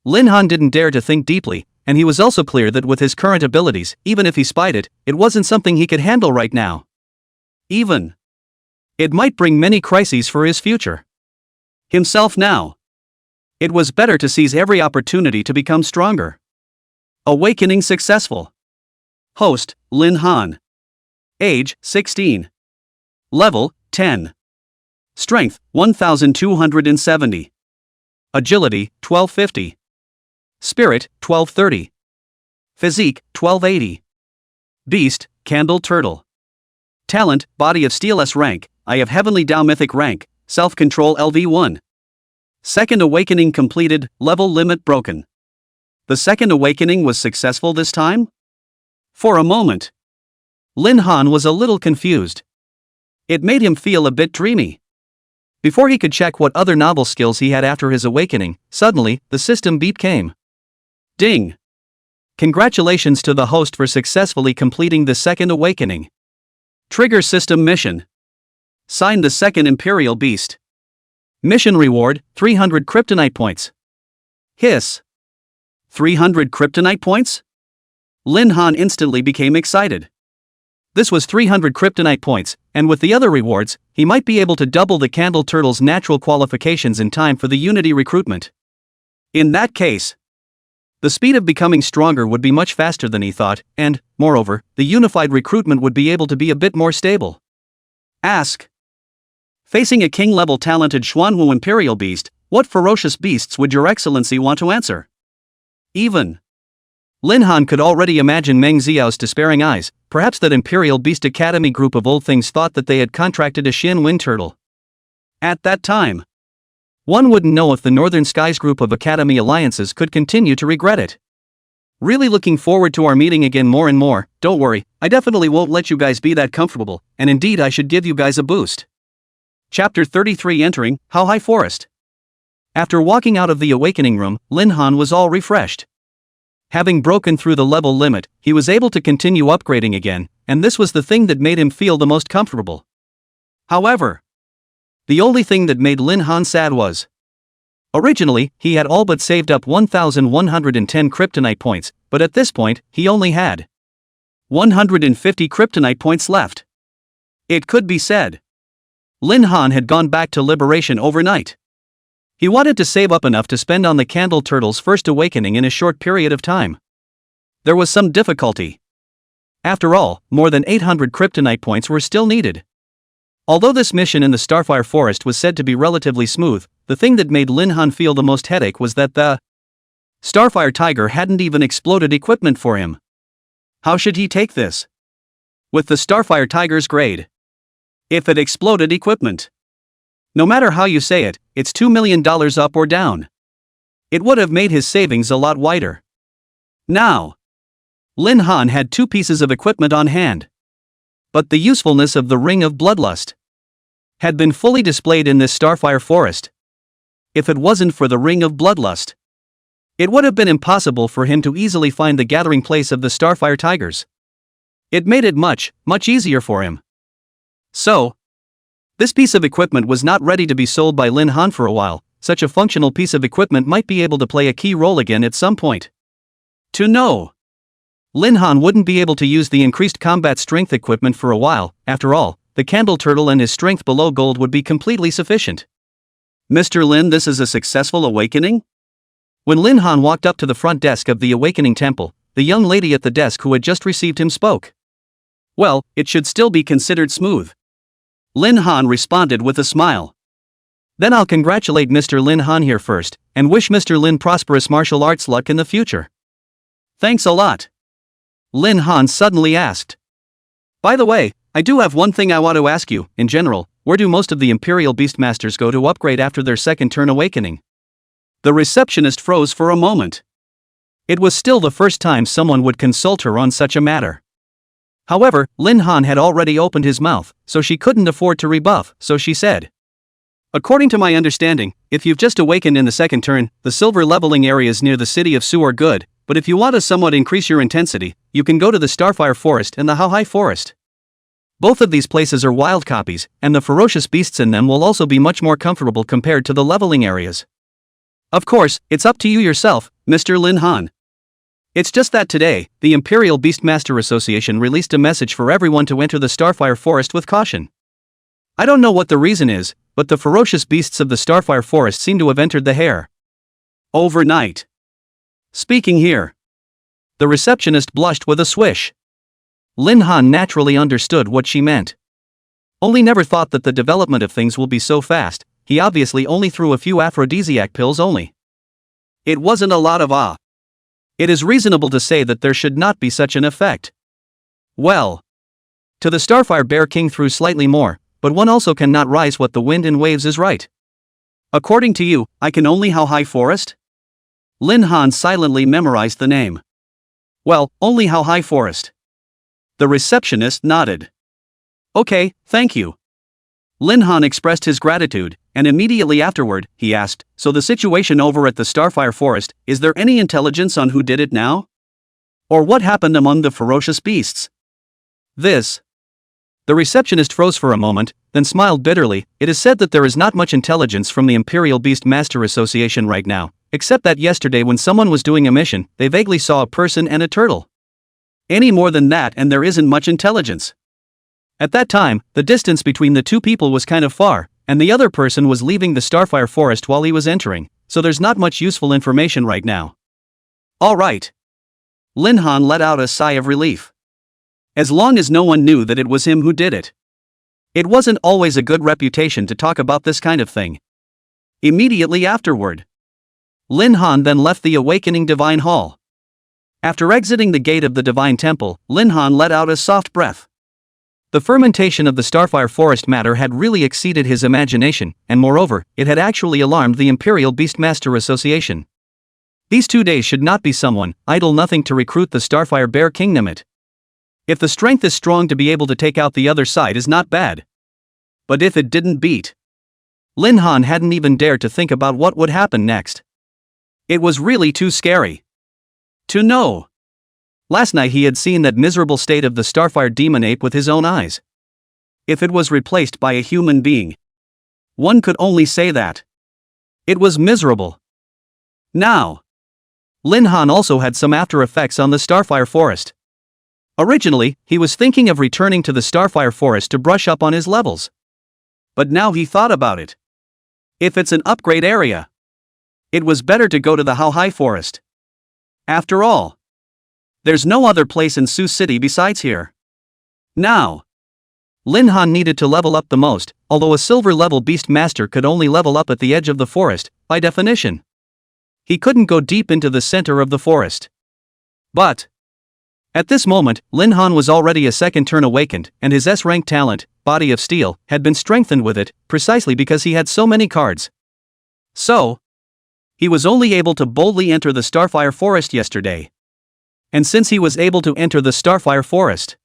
A: Lin Han didn't dare to think deeply, and he was also clear that with his current abilities, even if he spied it, it wasn't something he could handle right now. Even. It might bring many crises for his future. Himself now. It was better to seize every opportunity to become stronger. Awakening successful. Host, Lin Han. Age, 16. Level, 10. Strength, 1270. Agility, 1250. Spirit, 1230. Physique, 1280. Beast, Candle Turtle. Talent, Body of Steel S rank, I have Heavenly Tao Mythic rank, Self-Control LV1. Second Awakening completed, level limit broken. The second awakening was successful this time? For a moment, Lin Han was a little confused. It made him feel a bit dreamy. Before he could check what other novel skills he had after his awakening, suddenly, the system beep came. Ding! Congratulations to the host for successfully completing the second awakening. Trigger system mission. Sign the second Imperial Beast. Mission reward, 300 Kryptonite points. Hiss. 300 Kryptonite points? Lin Han instantly became excited. This was 300 Kryptonite points, and with the other rewards, he might be able to double the Candle Turtle's natural qualifications in time for the Unity recruitment. In that case, the speed of becoming stronger would be much faster than he thought, and, moreover, the unified recruitment would be able to be a bit more stable. Ask. Facing a king-level talented Xuanfeng Imperial Beast, what ferocious beasts would Your Excellency want to answer? Even. Lin Han could already imagine Meng Xiao's despairing eyes. Perhaps that Imperial Beast Academy group of old things thought that they had contracted a Xuanfeng Turtle. At that time, one wouldn't know if the Northern Skies group of Academy alliances could continue to regret it. Really looking forward to our meeting again more and more. Don't worry, I definitely won't let you guys be that comfortable, and indeed I should give you guys a boost. Chapter 33 Entering How High Forest. After walking out of the awakening room, Lin Han was all refreshed. Having broken through the level limit, he was able to continue upgrading again, and this was the thing that made him feel the most comfortable. However, the only thing that made Lin Han sad was, originally, he had all but saved up 1,110 Kryptonite points, but at this point, he only had 150 Kryptonite points left. It could be said, Lin Han had gone back to Liberation overnight. He wanted to save up enough to spend on the Candle Turtle's first awakening in a short period of time. There was some difficulty. After all, more than 800 Kryptonite points were still needed. Although this mission in the Starfire Forest was said to be relatively smooth, the thing that made Lin Han feel the most headache was that the Starfire Tiger hadn't even exploded equipment for him. How should he take this? With the Starfire Tiger's grade, if it exploded equipment, no matter how you say it, it's $2 million up or down. It would have made his savings a lot wider. Now, Lin Han had two pieces of equipment on hand. But the usefulness of the Ring of Bloodlust had been fully displayed in this Starfire Forest. If it wasn't for the Ring of Bloodlust, it would have been impossible for him to easily find the gathering place of the Starfire Tigers. It made it much, much easier for him. So, this piece of equipment was not ready to be sold by Lin Han for a while. Such a functional piece of equipment might be able to play a key role again at some point. To know, Lin Han wouldn't be able to use the increased combat strength equipment for a while. After all, the Candle Turtle and his strength below gold would be completely sufficient. Mr. Lin, this is a successful awakening? When Lin Han walked up to the front desk of the Awakening Temple, the young lady at the desk who had just received him spoke. Well, it should still be considered smooth. Lin Han responded with a smile. Then I'll congratulate Mr. Lin Han here first, and wish Mr. Lin prosperous martial arts luck in the future. Thanks a lot. Lin Han suddenly asked. By the way, I do have one thing I want to ask you. In general, where do most of the Imperial Beastmasters go to upgrade after their second turn awakening? The receptionist froze for a moment. It was still the first time someone would consult her on such a matter. However, Lin Han had already opened his mouth, so she couldn't afford to rebuff, so she said. According to my understanding, if you've just awakened in the second turn, the silver leveling areas near the city of Su are good, but if you want to somewhat increase your intensity, you can go to the Starfire Forest and the Haohai Forest. Both of these places are wild copies, and the ferocious beasts in them will also be much more comfortable compared to the leveling areas. Of course, it's up to you yourself, Mr. Lin Han. It's just that today, the Imperial Beastmaster Association released a message for everyone to enter the Starfire Forest with caution. I don't know what the reason is, but the ferocious beasts of the Starfire Forest seem to have entered the hair. Overnight. Speaking here. The receptionist blushed with a swish. Lin Han naturally understood what she meant. Only never thought that the development of things will be so fast. He obviously only threw a few aphrodisiac pills only. It wasn't a lot of It is reasonable to say that there should not be such an effect. Well. To the Starfire Bear King threw slightly more, but one also cannot rise what the wind and waves is right. According to you, I can only how high forest? Lin Han silently memorized the name. Well, only how high forest. The receptionist nodded. Okay, thank you. Lin Han expressed his gratitude, and immediately afterward, he asked, so the situation over at the Starfire Forest, is there any intelligence on who did it now? Or what happened among the ferocious beasts? The receptionist froze for a moment, then smiled bitterly. It is said that there is not much intelligence from the Imperial Beastmaster Association right now, except that yesterday when someone was doing a mission, they vaguely saw a person and a turtle. Any more than that and there isn't much intelligence. At that time, the distance between the two people was kind of far, and the other person was leaving the Starfire Forest while he was entering, so there's not much useful information right now. Alright. Lin Han let out a sigh of relief. As long as no one knew that it was him who did it. It wasn't always a good reputation to talk about this kind of thing. Immediately afterward, Lin Han then left the Awakening Divine Hall. After exiting the gate of the Divine Temple, Lin Han let out a soft breath. The fermentation of the Starfire Forest matter had really exceeded his imagination, and moreover, it had actually alarmed the Imperial Beastmaster Association. These 2 days should not be someone idle nothing to recruit the Starfire Bear Kingdom it. If the strength is strong to be able to take out the other side is not bad. But if it didn't beat, Lin Han hadn't even dared to think about what would happen next. It was really too scary to know. Last night he had seen that miserable state of the Starfire Demon Ape with his own eyes. If it was replaced by a human being, one could only say that it was miserable. Now, Lin Han also had some after effects on the Starfire Forest. Originally, he was thinking of returning to the Starfire Forest to brush up on his levels. But now he thought about it. If it's an upgrade area, it was better to go to the How High Forest. After all, there's no other place in Sioux City besides here. Now, Lin Han needed to level up the most, although a silver level beast master could only level up at the edge of the forest, by definition. He couldn't go deep into the center of the forest. But at this moment, Lin Han was already a second turn awakened, and his S-rank talent, Body of Steel, had been strengthened with it, precisely because he had so many cards. So, he was only able to boldly enter the Starfire Forest yesterday. And since he was able to enter the Starfire Forest,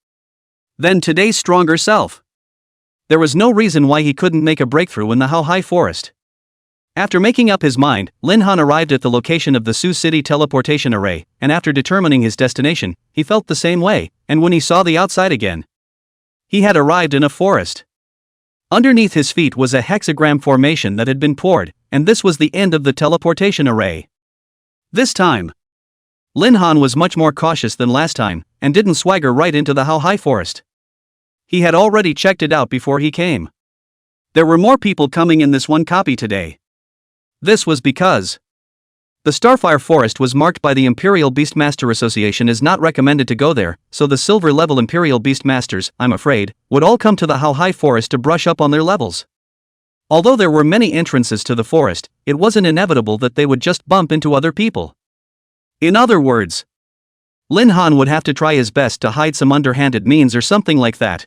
A: then today's stronger self, there was no reason why he couldn't make a breakthrough in the How High Forest. After making up his mind, Lin Han arrived at the location of the Sioux City teleportation array, and after determining his destination, he felt the same way, and when he saw the outside again, he had arrived in a forest. Underneath his feet was a hexagram formation that had been poured, and this was the end of the teleportation array. This time, Lin Han was much more cautious than last time, and didn't swagger right into the How High Forest. He had already checked it out before he came. There were more people coming in this one copy today. This was because the Starfire Forest was marked by the Imperial Beastmaster Association as not recommended to go there, so the silver level Imperial Beastmasters, I'm afraid, would all come to the How High Forest to brush up on their levels. Although there were many entrances to the forest, it wasn't inevitable that they would just bump into other people. In other words, Lin Han would have to try his best to hide some underhanded means or something like that.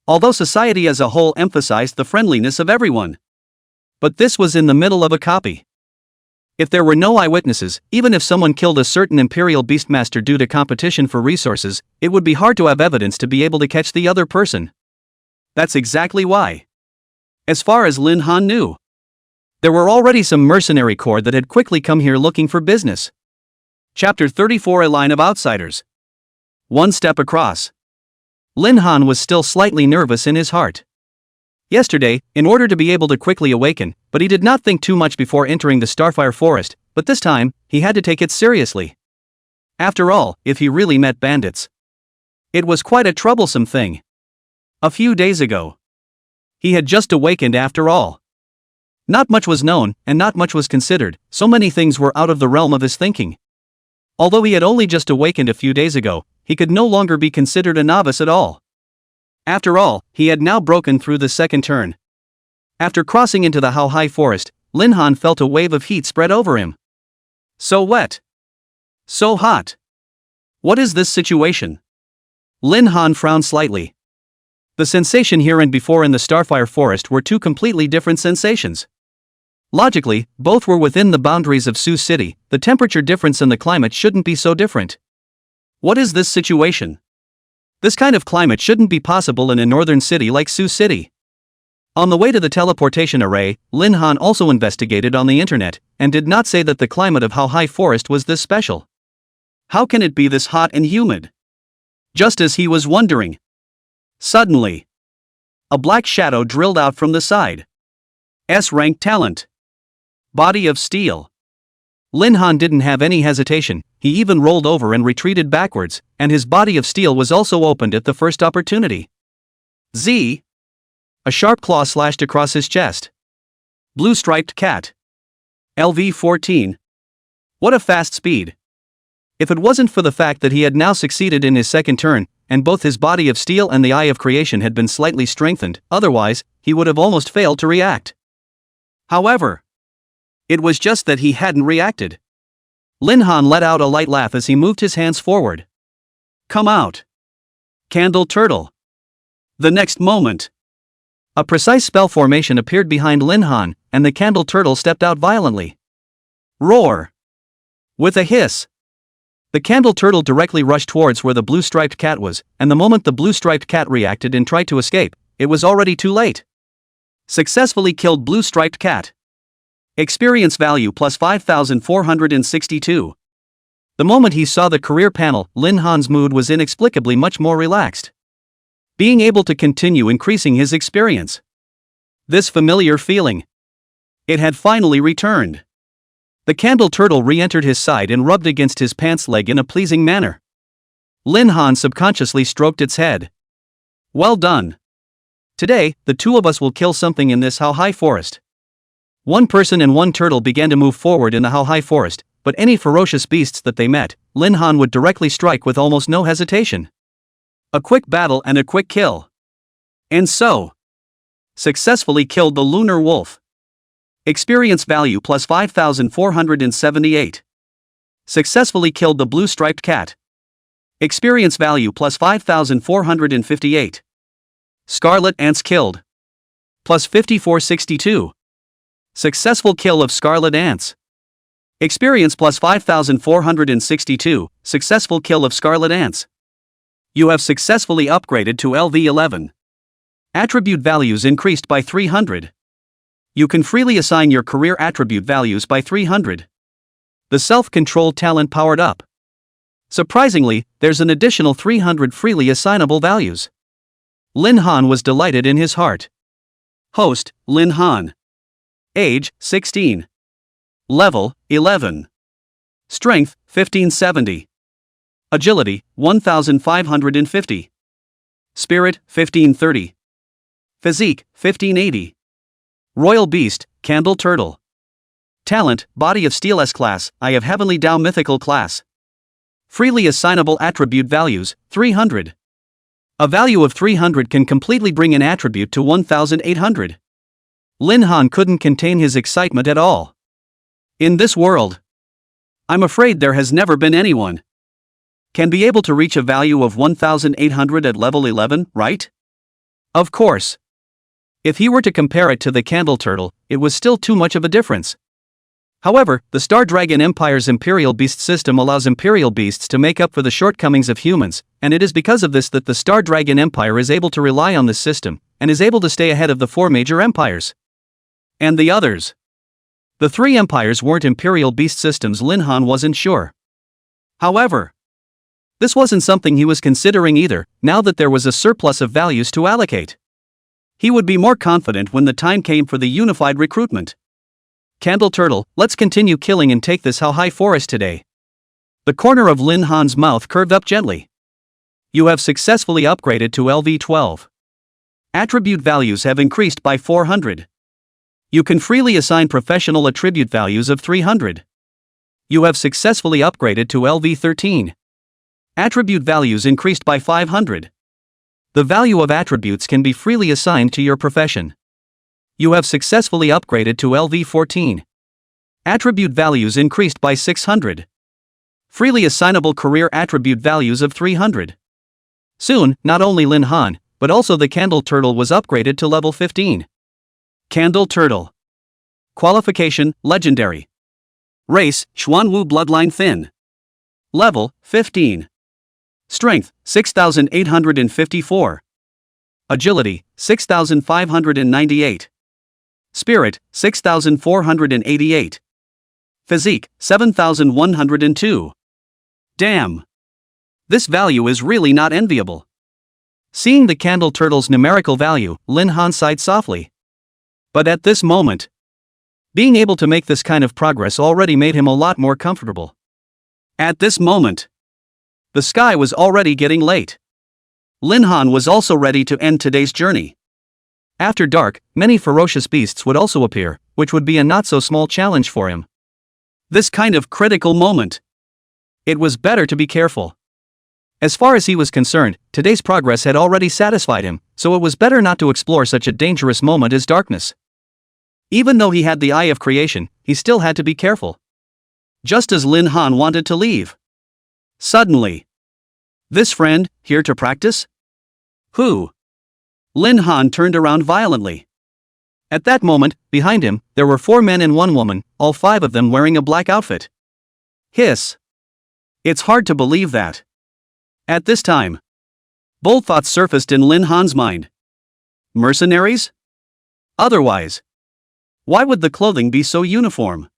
A: Although society as a whole emphasized the friendliness of everyone. But this was in the middle of a copy. If there were no eyewitnesses, even if someone killed a certain Imperial Beastmaster due to competition for resources, it would be hard to have evidence to be able to catch the other person. That's exactly why. As far as Lin Han knew, there were already some mercenary corps that had quickly come here looking for business. Chapter 34: A Line of Outsiders. One step across. Lin Han was still slightly nervous in his heart. Yesterday, in order to be able to quickly awaken, but he did not think too much before entering the Starfire Forest, but this time, he had to take it seriously. After all, if he really met bandits, it was quite a troublesome thing. A few days ago, he had just awakened after all. Not much was known, and not much was considered, so many things were out of the realm of his thinking. Although he had only just awakened a few days ago, he could no longer be considered a novice at all. After all, he had now broken through the second turn. After crossing into the Haohai forest, Lin Han felt a wave of heat spread over him. So wet. So hot. What is this situation? Lin Han frowned slightly. The sensation here and before in the Starfire Forest were two completely different sensations. Logically, both were within the boundaries of Sioux City. The temperature difference and the climate shouldn't be so different. What is this situation? This kind of climate shouldn't be possible in a northern city like Sioux City. On the way to the teleportation array, Lin Han also investigated on the internet, and did not say that the climate of Haohai Forest was this special. How can it be this hot and humid? Just as he was wondering, suddenly, a black shadow drilled out from the side. S-rank talent. Body of steel. Lin Han didn't have any hesitation, he even rolled over and retreated backwards, and his body of steel was also opened at the first opportunity. Z. A sharp claw slashed across his chest. Blue striped cat. LV-14. What a fast speed. If it wasn't for the fact that he had now succeeded in his second turn, and both his body of steel and the eye of creation had been slightly strengthened, otherwise, he would have almost failed to react. However, it was just that he hadn't reacted. Lin Han let out a light laugh as he moved his hands forward. Come out. Candle Turtle. The next moment, a precise spell formation appeared behind Lin Han, and the Candle Turtle stepped out violently. Roar. With a hiss, the Candle Turtle directly rushed towards where the blue-striped cat was, and the moment the blue-striped cat reacted and tried to escape, it was already too late. Successfully killed blue-striped cat. Experience value plus 5,462. The moment he saw the career panel, Lin Han's mood was inexplicably much more relaxed. Being able to continue increasing his experience. This familiar feeling. It had finally returned. The Candle Turtle re-entered his side and rubbed against his pants leg in a pleasing manner. Lin Han subconsciously stroked its head. Well done. Today, the two of us will kill something in this Haohai forest. One person and one turtle began to move forward in the Haohai forest, but any ferocious beasts that they met, Lin Han would directly strike with almost no hesitation. A quick battle and a quick kill. And so, successfully killed the lunar wolf. Experience value plus 5,478. Successfully killed the blue-striped cat. Experience value plus 5,458. Scarlet ants killed. Plus 5,462. Successful kill of scarlet ants. Experience plus 5,462. Successful kill of scarlet ants. You have successfully upgraded to LV11. Attribute values increased by 300. You can freely assign your career attribute values by 300. The self-control talent powered up. Surprisingly, there's an additional 300 freely assignable values. Lin Han was delighted in his heart. Host, Lin Han. Age, 16. Level, 11. Strength, 1570. Agility, 1550. Spirit, 1530. Physique, 1580. Royal Beast, Candle Turtle. Talent, Body of Steel S-Class, Eye of Heavenly Tao Mythical Class. Freely assignable attribute values, 300. A value of 300 can completely bring an attribute to 1,800. Lin Han couldn't contain his excitement at all. In this world, I'm afraid there has never been anyone can be able to reach a value of 1,800 at level 11, right? Of course. If he were to compare it to the Candle Turtle, it was still too much of a difference. However, the Star Dragon Empire's Imperial Beast system allows Imperial Beasts to make up for the shortcomings of humans, and it is because of this that the Star Dragon Empire is able to rely on this system, and is able to stay ahead of the four major empires. And the others. The three empires weren't Imperial Beast systems. Lin Han wasn't sure. However, this wasn't something he was considering either, now that there was a surplus of values to allocate. He would be more confident when the time came for the unified recruitment. Candle Turtle, let's continue killing and take this Haohai forest today. The corner of Lin Han's mouth curved up gently. You have successfully upgraded to LV12. Attribute values have increased by 400. You can freely assign professional attribute values of 300. You have successfully upgraded to LV13. Attribute values increased by 500. The value of attributes can be freely assigned to your profession. You have successfully upgraded to LV14. Attribute values increased by 600. Freely assignable career attribute values of 300. Soon, not only Lin Han, but also the Candle Turtle was upgraded to level 15. Candle Turtle. Qualification, Legendary. Race, Xuanwu bloodline thin. Level, 15. Strength, 6,854. Agility, 6,598. Spirit, 6,488. Physique, 7,102. Damn. This value is really not enviable. Seeing the Candle Turtle's numerical value, Lin Han sighed softly. But at this moment, being able to make this kind of progress already made him a lot more comfortable. At this moment, the sky was already getting late. Lin Han was also ready to end today's journey. After dark, many ferocious beasts would also appear, which would be a not-so-small challenge for him. This kind of critical moment. It was better to be careful. As far as he was concerned, today's progress had already satisfied him, so it was better not to explore such a dangerous moment as darkness. Even though he had the Eye of Creation, he still had to be careful. Just as Lin Han wanted to leave. Suddenly. This friend, here to practice? Who? Lin Han turned around violently. At that moment, behind him, there were 4 men and 1 woman, all 5 of them wearing a black outfit. Hiss. It's hard to believe that. At this time, bold thoughts surfaced in Lin Han's mind. Mercenaries? Otherwise, why would the clothing be so uniform?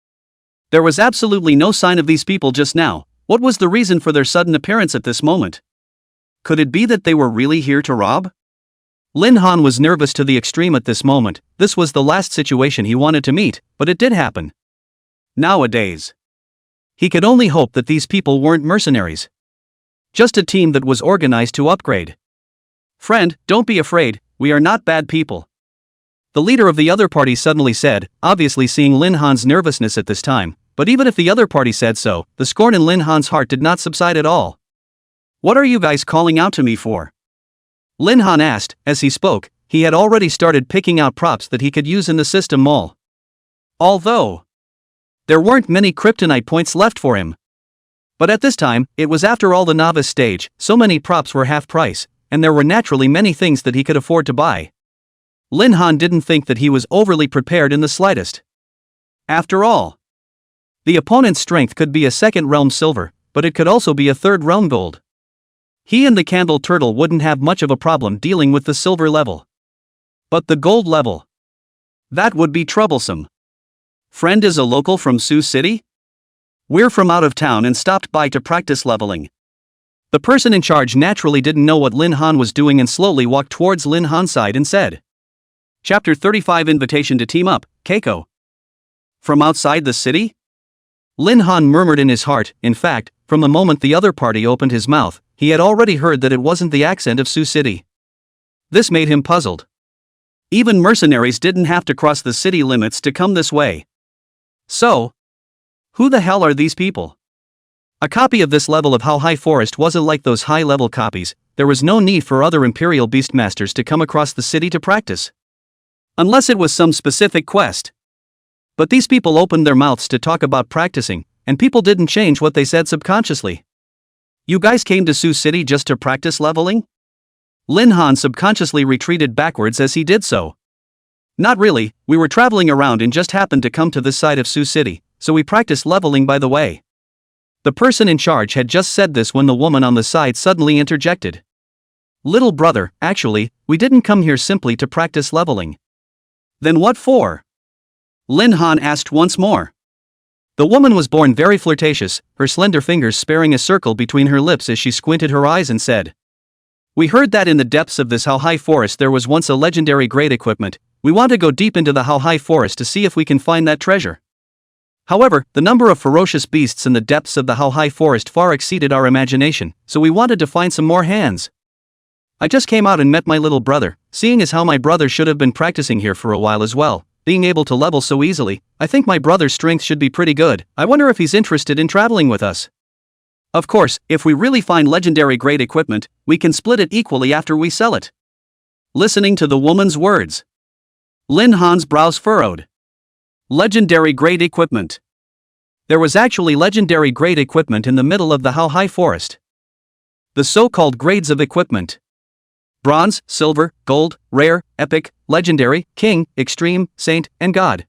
A: There was absolutely no sign of these people just now. What was the reason for their sudden appearance at this moment? Could it be that they were really here to rob? Lin Han was nervous to the extreme at this moment. This was the last situation he wanted to meet, but it did happen. Nowadays, he could only hope that these people weren't mercenaries. Just a team that was organized to upgrade. Friend, don't be afraid, we are not bad people. The leader of the other party suddenly said, obviously seeing Lin Han's nervousness at this time, but even if the other party said so, the scorn in Lin Han's heart did not subside at all. What are you guys calling out to me for? Lin Han asked. As he spoke, he had already started picking out props that he could use in the system mall. Although there weren't many kryptonite points left for him. But at this time, it was after all the novice stage, so many props were half price, and there were naturally many things that he could afford to buy. Lin Han didn't think that he was overly prepared in the slightest. After all, the opponent's strength could be a 2nd realm silver, but it could also be a 3rd realm gold. He and the Candle Turtle wouldn't have much of a problem dealing with the silver level. But the gold level, that would be troublesome. Friend is a local from Sioux City? We're from out of town and stopped by to practice leveling. The person in charge naturally didn't know what Lin Han was doing and slowly walked towards Lin Han's side and said. Chapter 35 Invitation to Team Up, Keiko. From outside the city? Lin Han murmured in his heart. In fact, from the moment the other party opened his mouth, he had already heard that it wasn't the accent of Sioux City. This made him puzzled. Even mercenaries didn't have to cross the city limits to come this way. So, who the hell are these people? A copy of this level of How High Forest wasn't like those high-level copies. There was no need for other Imperial Beastmasters to come across the city to practice. Unless it was some specific quest. But these people opened their mouths to talk about practicing, and people didn't change what they said subconsciously. You guys came to Sioux City just to practice leveling? Lin Han subconsciously retreated backwards as he did so. Not really, we were traveling around and just happened to come to this side of Sioux City, so we practiced leveling by the way. The person in charge had just said this when the woman on the side suddenly interjected. Little brother, actually, we didn't come here simply to practice leveling. Then what for? Lin Han asked once more. The woman was born very flirtatious, her slender fingers sparing a circle between her lips as she squinted her eyes and said. We heard that in the depths of this How High Forest there was once a legendary great equipment. We want to go deep into the How High Forest to see if we can find that treasure. However, the number of ferocious beasts in the depths of the Haohai forest far exceeded our imagination, so we wanted to find some more hands. I just came out and met my little brother, seeing as how my brother should have been practicing here for a while as well, being able to level so easily. I think my brother's strength should be pretty good. I wonder if he's interested in traveling with us. Of course, if we really find legendary grade equipment, we can split it equally after we sell it. Listening to the woman's words, Lin Han's brows furrowed. Legendary grade equipment. There was actually legendary grade equipment in the middle of the Haohai forest. The so-called grades of equipment: bronze, silver, gold, rare, epic, legendary, king, extreme, saint, and god.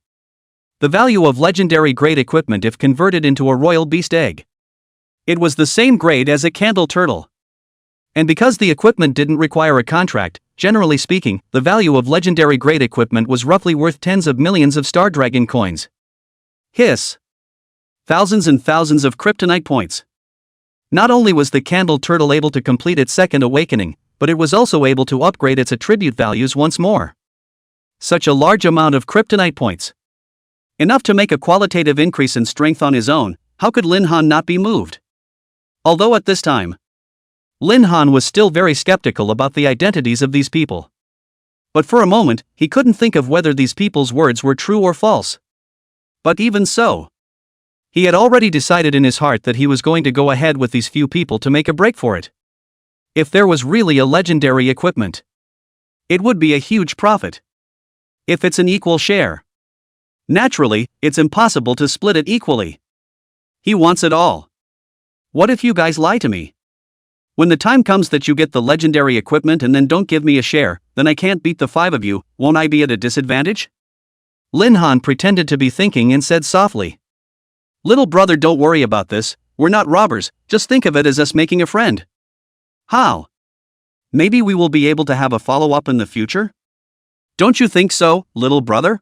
A: The value of legendary grade equipment if converted into a royal beast egg. It was the same grade as a candle turtle. And because the equipment didn't require a contract, generally speaking, the value of legendary grade equipment was roughly worth tens of millions of Star Dragon coins. Hiss. Thousands and thousands of kryptonite points. Not only was the candle turtle able to complete its second awakening, but it was also able to upgrade its attribute values once more. Such a large amount of kryptonite points. Enough to make a qualitative increase in strength on his own. How could Lin Han not be moved? Although at this time, Lin Han was still very skeptical about the identities of these people. But for a moment, he couldn't think of whether these people's words were true or false. But even so, he had already decided in his heart that he was going to go ahead with these few people to make a break for it. If there was really a legendary equipment, it would be a huge profit. If it's an equal share, naturally, it's impossible to split it equally. He wants it all. What if you guys lie to me? When the time comes that you get the legendary equipment and then don't give me a share, then I can't beat the five of you. Won't I be at a disadvantage? Lin Han pretended to be thinking and said softly, "Little brother, don't worry about this. We're not robbers, just think of it as us making a friend." How? Maybe we will be able to have a follow-up in the future? Don't you think so, little brother?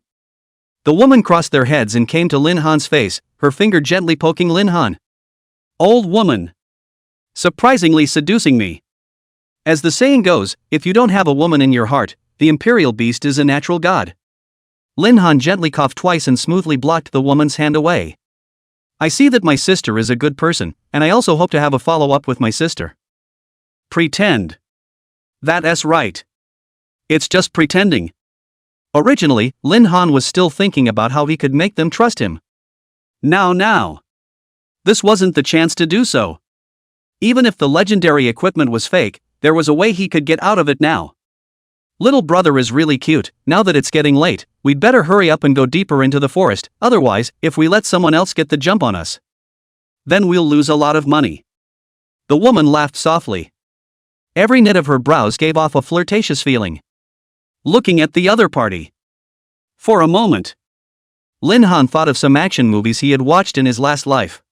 A: The woman crossed their heads and came to Lin Han's face, her finger gently poking Lin Han. Old woman. Surprisingly seducing me. As the saying goes, if you don't have a woman in your heart, the imperial beast is a natural god. Lin Han gently coughed twice and smoothly blocked the woman's hand away. I see that my sister is a good person, and I also hope to have a follow-up with my sister. Pretend. That's right. It's just pretending. Originally, Lin Han was still thinking about how he could make them trust him. Now. This wasn't the chance to do so. Even if the legendary equipment was fake, there was a way he could get out of it now. Little brother is really cute. Now that it's getting late, we'd better hurry up and go deeper into the forest, otherwise, if we let someone else get the jump on us, then we'll lose a lot of money. The woman laughed softly. Every knit of her brows gave off a flirtatious feeling. Looking at the other party. For a moment, Lin Han thought of some action movies he had watched in his last life.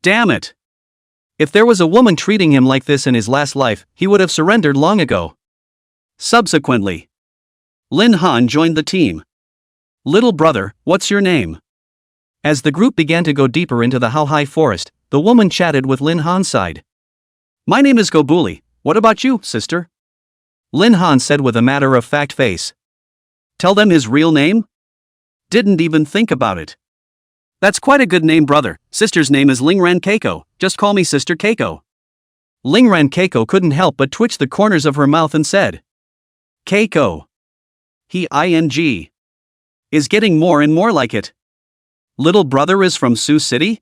A: Damn it! If there was a woman treating him like this in his last life, he would have surrendered long ago. Subsequently, Lin Han joined the team. Little brother, what's your name? As the group began to go deeper into the Haohai forest, the woman chatted with Lin Han's side. My name is Gobuli. What about you, sister? Lin Han said with a matter-of-fact face. Tell them his real name? Didn't even think about it. That's quite a good name, brother. Sister's name is Lingran Keiko. Just call me Sister Keiko. Lingran Keiko couldn't help but twitch the corners of her mouth and said, Keiko. He is getting more and more like it. Little brother is from Sioux City?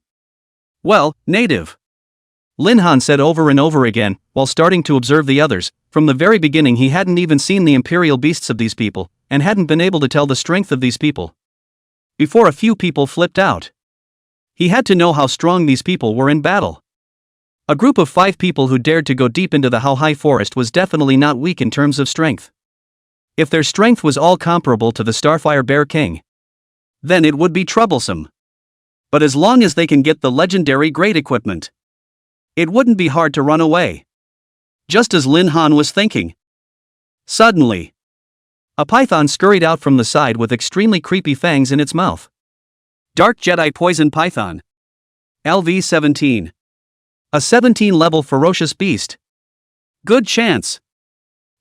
A: Well, native. Lin Han said over and over again, while starting to observe the others. From the very beginning he hadn't even seen the imperial beasts of these people, and hadn't been able to tell the strength of these people. Before a few people flipped out. He had to know how strong these people were in battle. A group of 5 people who dared to go deep into the Haohai forest was definitely not weak in terms of strength. If their strength was all comparable to the Starfire Bear King, then it would be troublesome. But as long as they can get the legendary great equipment, it wouldn't be hard to run away. Just as Lin Han was thinking. Suddenly, a python scurried out from the side with extremely creepy fangs in its mouth. Dark Jedi Poison Python. LV-17. A 17-level ferocious beast. Good chance.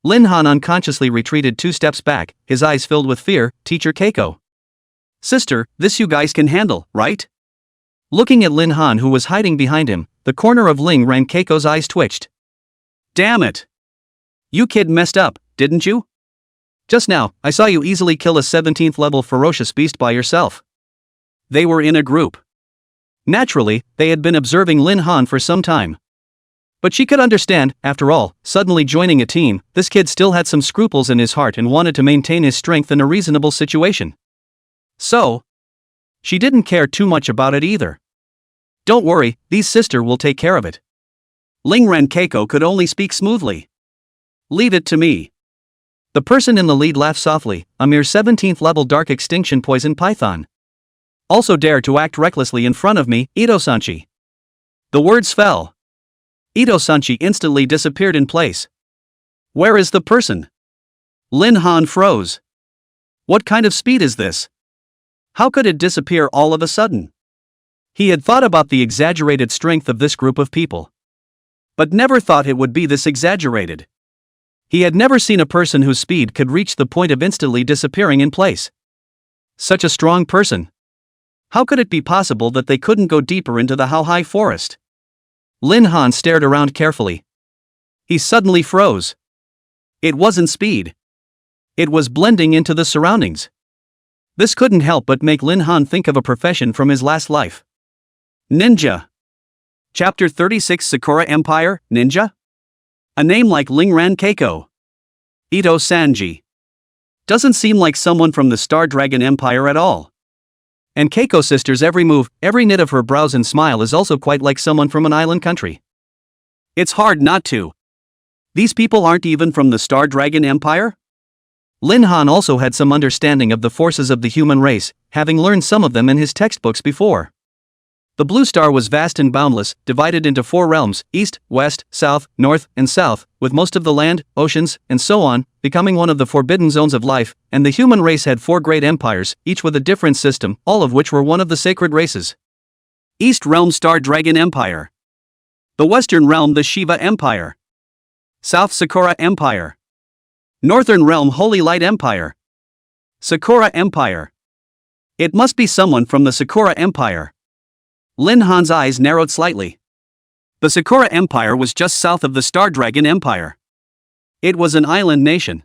A: Lin Han unconsciously retreated 2 steps back, his eyes filled with fear. Teacher Keiko. Sister, this you guys can handle, right? Looking at Lin Han, who was hiding behind him, the corner of Ling Ran Keiko's eyes twitched. Damn it! You kid messed up, didn't you? Just now, I saw you easily kill a 17th level ferocious beast by yourself. They were in a group. Naturally, they had been observing Lin Han for some time. But she could understand, after all, suddenly joining a team, this kid still had some scruples in his heart and wanted to maintain his strength in a reasonable situation. So, she didn't care too much about it either. Don't worry, these sister will take care of it. Ling Ran Keiko could only speak smoothly. Leave it to me. The person in the lead laughed softly, a mere 17th level dark extinction poison python. Also dare to act recklessly in front of me, Ito-sanchi. The words fell. Ito-sanchi instantly disappeared in place. Where is the person? Lin Han froze. What kind of speed is this? How could it disappear all of a sudden? He had thought about the exaggerated strength of this group of people, but never thought it would be this exaggerated. He had never seen a person whose speed could reach the point of instantly disappearing in place. Such a strong person. How could it be possible that they couldn't go deeper into the Haohai forest? Lin Han stared around carefully. He suddenly froze. It wasn't speed. It was blending into the surroundings. This couldn't help but make Lin Han think of a profession from his last life. Ninja. Chapter 36, Sakura Empire, Ninja? A name like Ling Ran Keiko. Ito-sanji. Doesn't seem like someone from the Star Dragon Empire at all. And Keiko sister's every move, every knit of her brows and smile is also quite like someone from an island country. It's hard not to. These people aren't even from the Star Dragon Empire? Lin Han also had some understanding of the forces of the human race, having learned some of them in his textbooks before. The blue star was vast and boundless, divided into 4 realms, east, west, south, north, and south, with most of the land, oceans, and so on, becoming one of the forbidden zones of life, and the human race had 4 great empires, each with a different system, all of which were one of the sacred races. East Realm Star Dragon Empire. The Western Realm the Shiva Empire. South Sakura Empire. Northern Realm Holy Light Empire. Sakura Empire. It must be someone from the Sakura Empire. Lin Han's eyes narrowed slightly. The Sakura Empire was just south of the Star Dragon Empire. It was an island nation.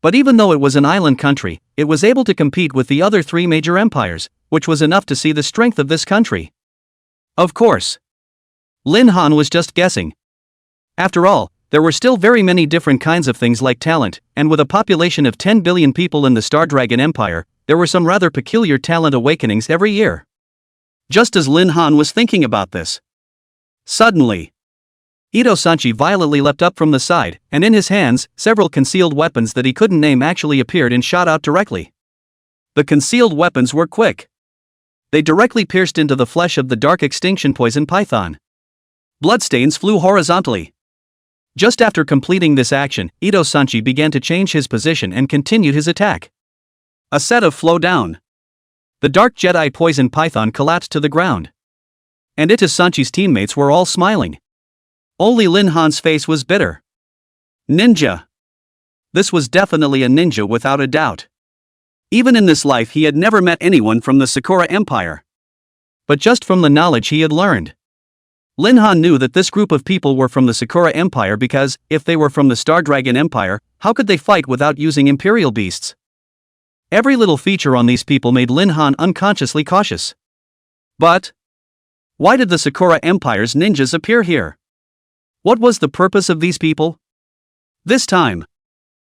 A: But even though it was an island country, it was able to compete with the other 3 major empires, which was enough to see the strength of this country. Of course. Lin Han was just guessing. After all, there were still very many different kinds of things like talent, and with a population of 10 billion people in the Star Dragon Empire, there were some rather peculiar talent awakenings every year. Just as Lin Han was thinking about this, suddenly, Ito-sanchi violently leapt up from the side, and in his hands, several concealed weapons that he couldn't name actually appeared and shot out directly. The concealed weapons were quick. They directly pierced into the flesh of the dark extinction poison python. Bloodstains flew horizontally. Just after completing this action, Ito-sanchi began to change his position and continued his attack. A set of flow down. The dark Jedi poison python collapsed to the ground. And Ito-sanchi's teammates were all smiling. Only Lin Han's face was bitter. Ninja. This was definitely a ninja without a doubt. Even in this life he had never met anyone from the Sakura Empire. But just from the knowledge he had learned, Lin Han knew that this group of people were from the Sakura Empire because, if they were from the Star Dragon Empire, how could they fight without using Imperial beasts? Every little feature on these people made Lin Han unconsciously cautious. But why did the Sakura Empire's ninjas appear here? What was the purpose of these people? This time,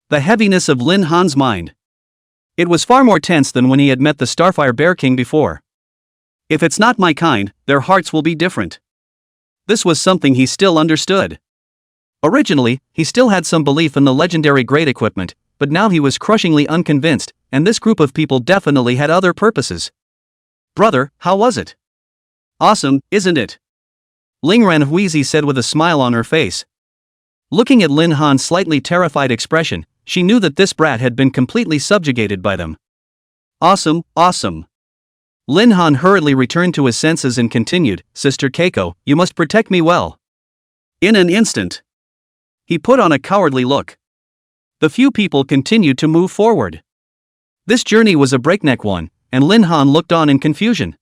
A: the heaviness of Lin Han's mind. It was far more tense than when he had met the Starfire Bear King before. If it's not my kind, their hearts will be different. This was something he still understood. Originally, he still had some belief in the legendary great equipment, but now he was crushingly unconvinced, and this group of people definitely had other purposes. Brother, how was it? Awesome, isn't it? Ling Ran Huizi said with a smile on her face. Looking at Lin Han's slightly terrified expression, she knew that this brat had been completely subjugated by them. Awesome, awesome. Lin Han hurriedly returned to his senses and continued, Sister Keiko, you must protect me well. In an instant, he put on a cowardly look. The few people continued to move forward. This journey was a breakneck one, and Lin Han looked on in confusion.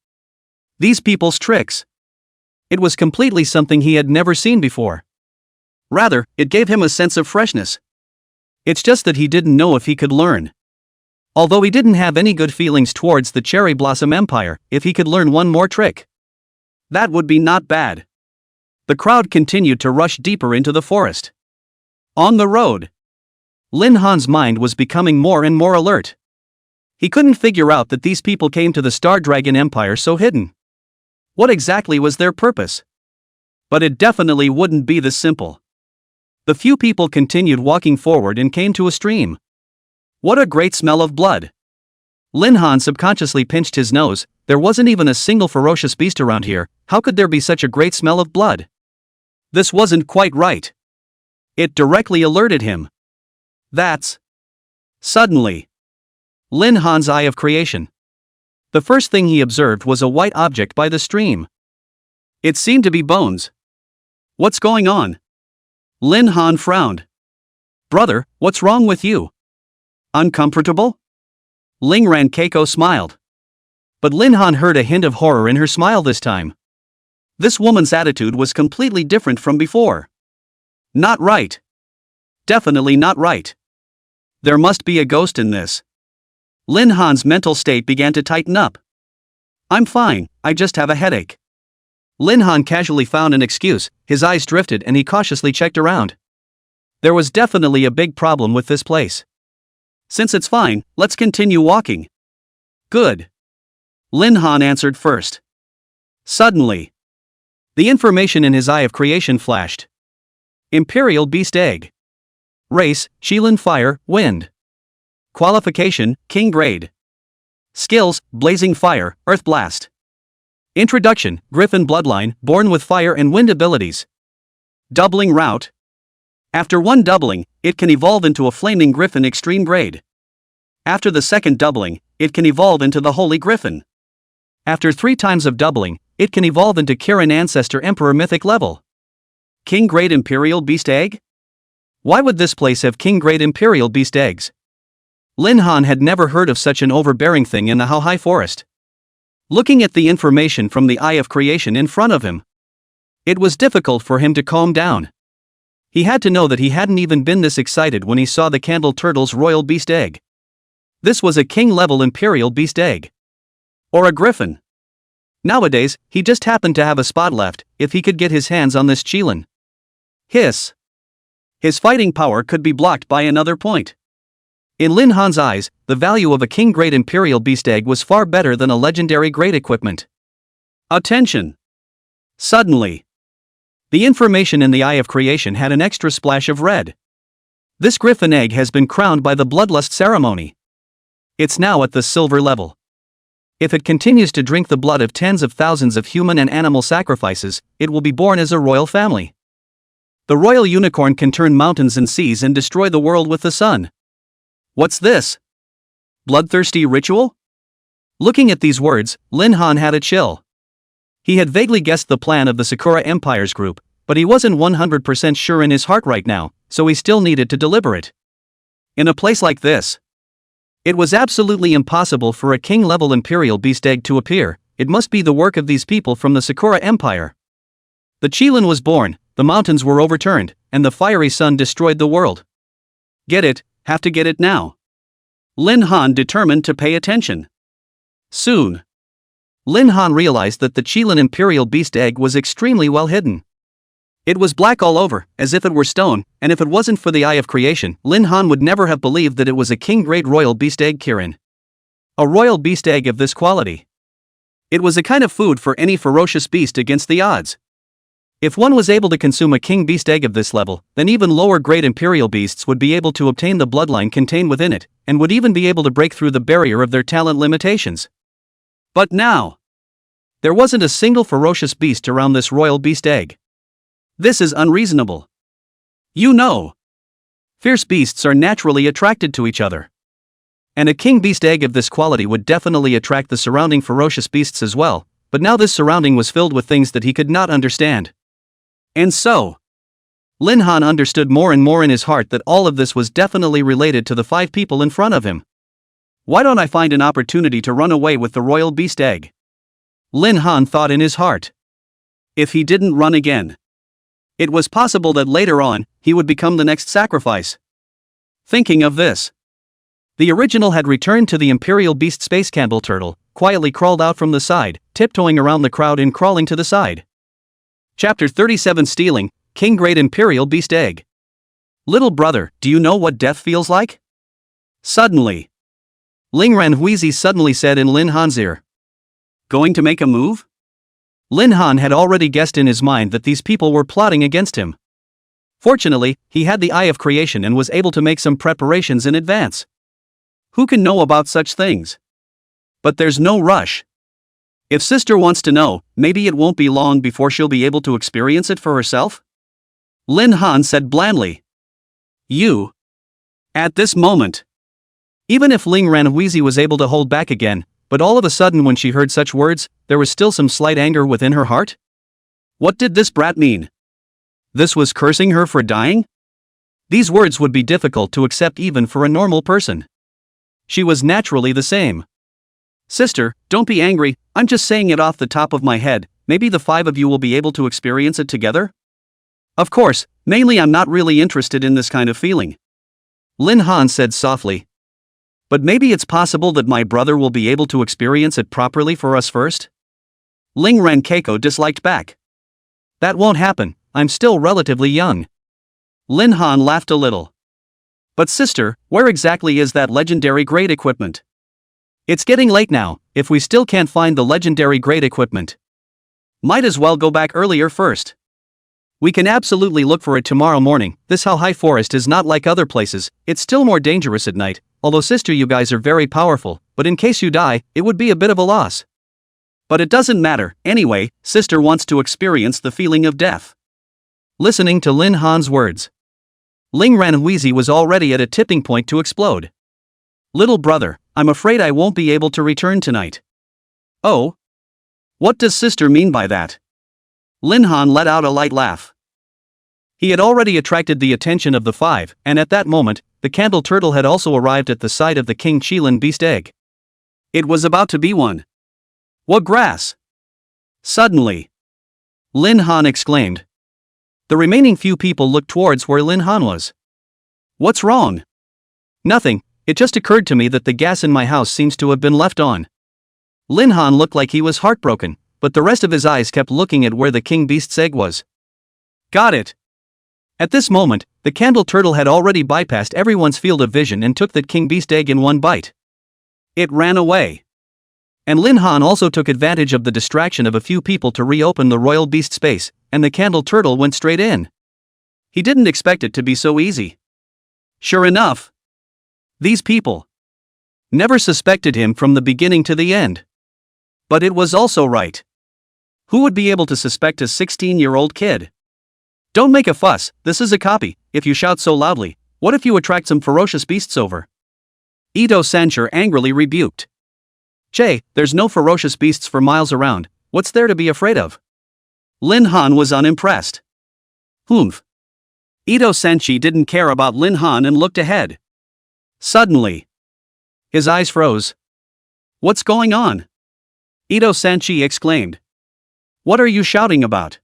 A: These people's tricks. It was completely something he had never seen before. Rather, it gave him a sense of freshness. It's just that he didn't know if he could learn. Although he didn't have any good feelings towards the Cherry Blossom Empire, if he could learn one more trick, that would be not bad. The crowd continued to rush deeper into the forest. On the road, Lin Han's mind was becoming more and more alert. He couldn't figure out that these people came to the Star Dragon Empire so hidden. What exactly was their purpose? But it definitely wouldn't be this simple. The few people continued walking forward and came to a stream. What a great smell of blood! Lin Han subconsciously pinched his nose. There wasn't even a single ferocious beast around here. How could there be such a great smell of blood? This wasn't quite right. It directly alerted him. Suddenly, Lin Han's eye of creation. The first thing he observed was a white object by the stream. It seemed to be bones. What's going on? Lin Han frowned. Brother, what's wrong with you? Uncomfortable? Ling Ran Keiko smiled. But Lin Han heard a hint of horror in her smile this time. This woman's attitude was completely different from before. Not right. Definitely not right. There must be a ghost in this. Lin Han's mental state began to tighten up. I'm fine, I just have a headache. Lin Han casually found an excuse, his eyes drifted and he cautiously checked around. There was definitely a big problem with this place. Since it's fine, let's continue walking. Good. Lin Han answered first. Suddenly, the information in his eye of creation flashed. Imperial Beast Egg. Race, Qilin Fire, Wind. Qualification, King Grade. Skills, Blazing Fire, Earth Blast. Introduction, Griffin Bloodline, born with fire and wind abilities. Doubling route. After one doubling, it can evolve into a Flaming Griffin Extreme Grade. After the second doubling, it can evolve into the Holy Griffin. After 3 times of doubling, it can evolve into Kirin Ancestor Emperor Mythic level. King Grade Imperial Beast Egg? Why would this place have King Grade Imperial Beast Eggs? Lin Han had never heard of such an overbearing thing in the How High Forest. Looking at the information from the Eye of Creation in front of him, it was difficult for him to calm down. He had to know that he hadn't even been this excited when he saw the Candle Turtle's Royal Beast Egg. This was a king-level Imperial Beast Egg. Or a Griffin. Nowadays, he just happened to have a spot left, if he could get his hands on this Qilin. Hiss. His fighting power could be blocked by another point. In Lin Han's eyes, the value of a king-grade Imperial Beast Egg was far better than a legendary grade equipment. Attention! Suddenly, the information in the Eye of Creation had an extra splash of red. This Griffin Egg has been crowned by the Bloodlust ceremony. It's now at the silver level. If it continues to drink the blood of tens of thousands of human and animal sacrifices, it will be born as a royal family. The royal unicorn can turn mountains and seas and destroy the world with the sun. What's this? Bloodthirsty ritual? Looking at these words, Lin Han had a chill. He had vaguely guessed the plan of the Sakura Empire's group, but he wasn't 100% sure in his heart right now, so he still needed to deliberate. In a place like this, it was absolutely impossible for a king-level Imperial Beast Egg to appear. It must be the work of these people from the Sakura Empire. The Qilin was born, the mountains were overturned, and the fiery sun destroyed the world. Get it, have to get it now. Lin Han determined to pay attention. Soon, Lin Han realized that the Qilin Imperial Beast Egg was extremely well hidden. It was black all over, as if it were stone, and if it wasn't for the Eye of Creation, Lin Han would never have believed that it was a king-grade Royal Beast Egg Kirin. A Royal Beast Egg of this quality. It was a kind of food for any ferocious beast against the odds. If one was able to consume a king beast egg of this level, then even lower-grade Imperial beasts would be able to obtain the bloodline contained within it, and would even be able to break through the barrier of their talent limitations. But now, there wasn't a single ferocious beast around this Royal Beast Egg. This is unreasonable. You know, fierce beasts are naturally attracted to each other. And a king beast egg of this quality would definitely attract the surrounding ferocious beasts as well, but now this surrounding was filled with things that he could not understand. And so, Lin Han understood more and more in his heart that all of this was definitely related to the 5 people in front of him. Why don't I find an opportunity to run away with the Royal Beast Egg? Lin Han thought in his heart. If he didn't run again, it was possible that later on, he would become the next sacrifice. Thinking of this, the original had returned to the Imperial Beast Space Candle Turtle, quietly crawled out from the side, tiptoeing around the crowd and crawling to the side. Chapter 37 Stealing, King Great Imperial Beast Egg. Little brother, do you know what death feels like? Suddenly, Ling Ranhuizi suddenly said in Lin Han's ear. Going to make a move? Lin Han had already guessed in his mind that these people were plotting against him. Fortunately, he had the eye of creation and was able to make some preparations in advance. Who can know about such things? But there's no rush. If sister wants to know, maybe it won't be long before she'll be able to experience it for herself? Lin Han said blandly. You. At this moment. Even if Ling Ranhuizi was able to hold back again, but all of a sudden when she heard such words, there was still some slight anger within her heart? What did this brat mean? This was cursing her for dying? These words would be difficult to accept even for a normal person. She was naturally the same. Sister, don't be angry, I'm just saying it off the top of my head, maybe the 5 of you will be able to experience it together? Of course, mainly I'm not really interested in this kind of feeling. Lin Han said softly. But maybe it's possible that my brother will be able to experience it properly for us first? Ling Ren Keiko disliked back. That won't happen, I'm still relatively young. Lin Han laughed a little. But sister, where exactly is that legendary grade equipment? It's getting late now, if we still can't find the legendary grade equipment. Might as well go back earlier first. We can absolutely look for it tomorrow morning. This How High Forest is not like other places, it's still more dangerous at night, although sister you guys are very powerful, but in case you die, it would be a bit of a loss. But it doesn't matter, anyway, sister wants to experience the feeling of death. Listening to Lin Han's words, Ling Ranhuizi was already at a tipping point to explode. Little brother, I'm afraid I won't be able to return tonight. Oh? What does sister mean by that? Lin Han let out a light laugh. He had already attracted the attention of the 5, and at that moment, the Candle Turtle had also arrived at the side of the King Qilin Beast Egg. It was about to be one. What grass? Suddenly, Lin Han exclaimed. The remaining few people looked towards where Lin Han was. What's wrong? Nothing, it just occurred to me that the gas in my house seems to have been left on. Lin Han looked like he was heartbroken, but the rest of his eyes kept looking at where the King Beast's egg was. Got it. At this moment, the Candle Turtle had already bypassed everyone's field of vision and took that King Beast egg in one bite. It ran away. And Lin Han also took advantage of the distraction of a few people to reopen the royal beast space, and the Candle Turtle went straight in. He didn't expect it to be so easy. Sure enough, these people never suspected him from the beginning to the end. But it was also right. Who would be able to suspect a 16-year-old kid? Don't make a fuss, this is a copy. If you shout so loudly, what if you attract some ferocious beasts over? Ito Sancher angrily rebuked. Che, there's no ferocious beasts for miles around, what's there to be afraid of? Lin Han was unimpressed. Humph. Ito Sanchi didn't care about Lin Han and looked ahead. Suddenly, his eyes froze. What's going on? Ito Sanchi exclaimed. What are you shouting about?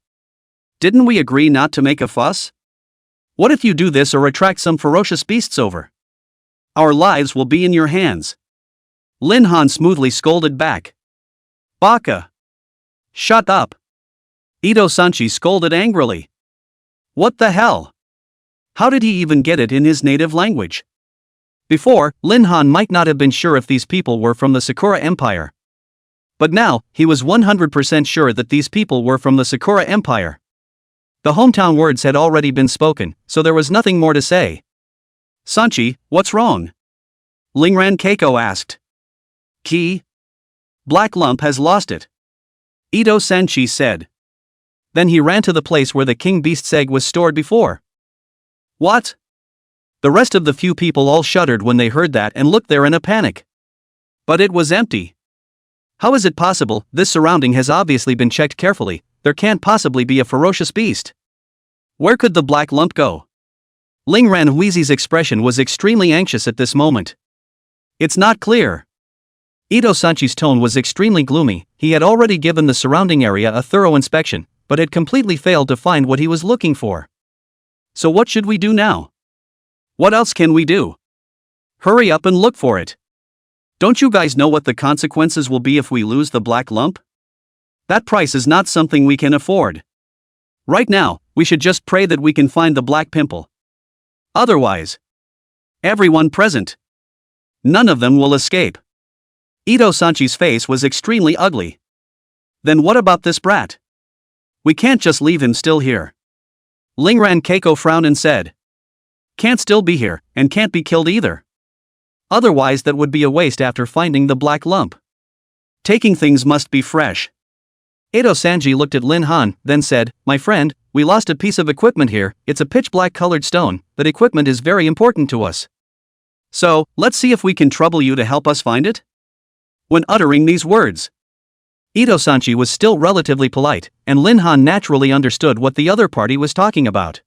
A: Didn't we agree not to make a fuss? What if you do this or attract some ferocious beasts over? Our lives will be in your hands. Lin Han smoothly scolded back. Baka! Shut up! Ito Sanchi scolded angrily. What the hell? How did he even get it in his native language? Before, Lin Han might not have been sure if these people were from the Sakura Empire. But now, he was 100% sure that these people were from the Sakura Empire. The hometown words had already been spoken, so there was nothing more to say. Sanchi, what's wrong? Lingran Keiko asked. Key? Black Lump has lost it. Ito Sanchi said. Then he ran to the place where the King Beast's egg was stored before. What? The rest of the few people all shuddered when they heard that and looked there in a panic. But it was empty. How is it possible? This surrounding has obviously been checked carefully, there can't possibly be a ferocious beast. Where could the Black Lump go? Ling Ranhuizi's expression was extremely anxious at this moment. It's not clear. Ito-sanchi's tone was extremely gloomy. He had already given the surrounding area a thorough inspection, but had completely failed to find what he was looking for. So what should we do now? What else can we do? Hurry up and look for it. Don't you guys know what the consequences will be if we lose the black lump? That price is not something we can afford. Right now, we should just pray that we can find the black pimple. Otherwise, everyone present, none of them will escape. Ito-sanchi's face was extremely ugly. Then what about this brat? We can't just leave him still here. Lingran Keiko frowned and said. Can't still be here, and can't be killed either. Otherwise that would be a waste after finding the black lump. Taking things must be fresh. Ito-sanji looked at Lin Han, then said, My friend, we lost a piece of equipment here. It's a pitch-black colored stone. That equipment is very important to us. So, let's see if we can trouble you to help us find it? When uttering these words, Ito-sanji was still relatively polite, and Lin Han naturally understood what the other party was talking about.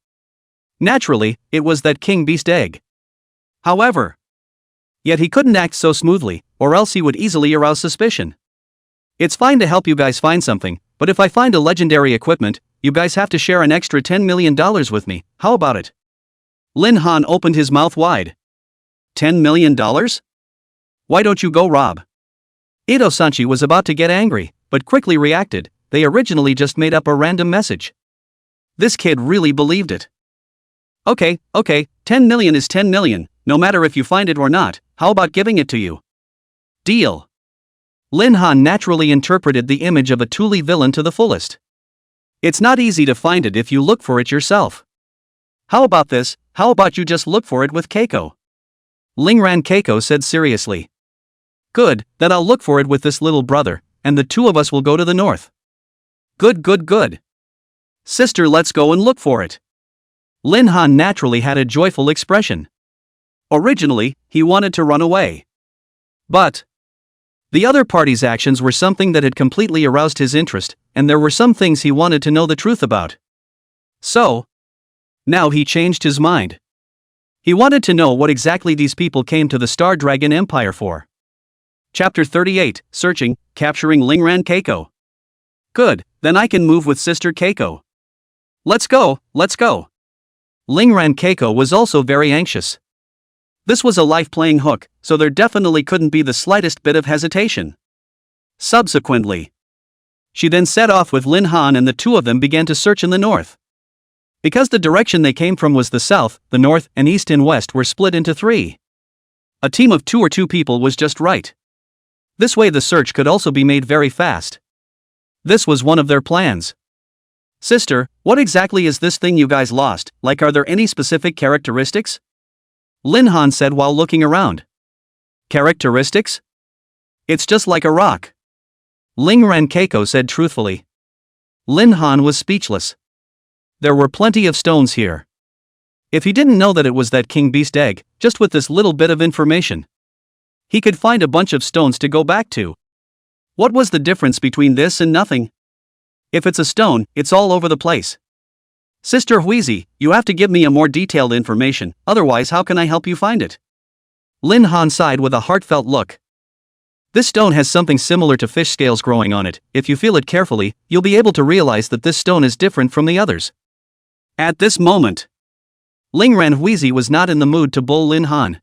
A: Naturally, it was that king beast egg. However, yet he couldn't act so smoothly, or else he would easily arouse suspicion. It's fine to help you guys find something, but if I find a legendary equipment, you guys have to share an extra $10 million with me. How about it? Lin Han opened his mouth wide. $10 million? Why don't you go rob? Ito-sanji was about to get angry, but quickly reacted. They originally just made up a random message. This kid really believed it. Okay, 10 million is 10 million, no matter if you find it or not. How about giving it to you? Deal. Lin Han naturally interpreted the image of a Thule villain to the fullest. It's not easy to find it if you look for it yourself. How about this? How about you just look for it with Keiko? Lingran Keiko said seriously. Good, then I'll look for it with this little brother, and the two of us will go to the north. Good. Sister, let's go and look for it. Lin Han naturally had a joyful expression. Originally, he wanted to run away. But the other party's actions were something that had completely aroused his interest, and there were some things he wanted to know the truth about. So, now he changed his mind. He wanted to know what exactly these people came to the Star Dragon Empire for. Chapter 38, Searching, Capturing Lingran Keiko. Good, then I can move with Sister Keiko. Let's go. Lingran Keiko was also very anxious. This was a life-playing hook, so there definitely couldn't be the slightest bit of hesitation. Subsequently, she then set off with Lin Han, and the two of them began to search in the north. Because the direction they came from was the south, the north and east and west were split into three. A team of 2 or 2 people was just right. This way the search could also be made very fast. This was one of their plans. Sister, what exactly is this thing you guys lost? Like, are there any specific characteristics? Lin Han said while looking around. Characteristics? It's just like a rock. Lingran Keiko said truthfully. Lin Han was speechless. There were plenty of stones here. If he didn't know that it was that king beast egg, just with this little bit of information, he could find a bunch of stones to go back to. What was the difference between this and nothing? If it's a stone, it's all over the place. Sister Huizi, you have to give me a more detailed information, otherwise how can I help you find it? Lin Han sighed with a heartfelt look. This stone has something similar to fish scales growing on it. If you feel it carefully, you'll be able to realize that this stone is different from the others. At this moment, Lingran Huizi was not in the mood to bull Lin Han.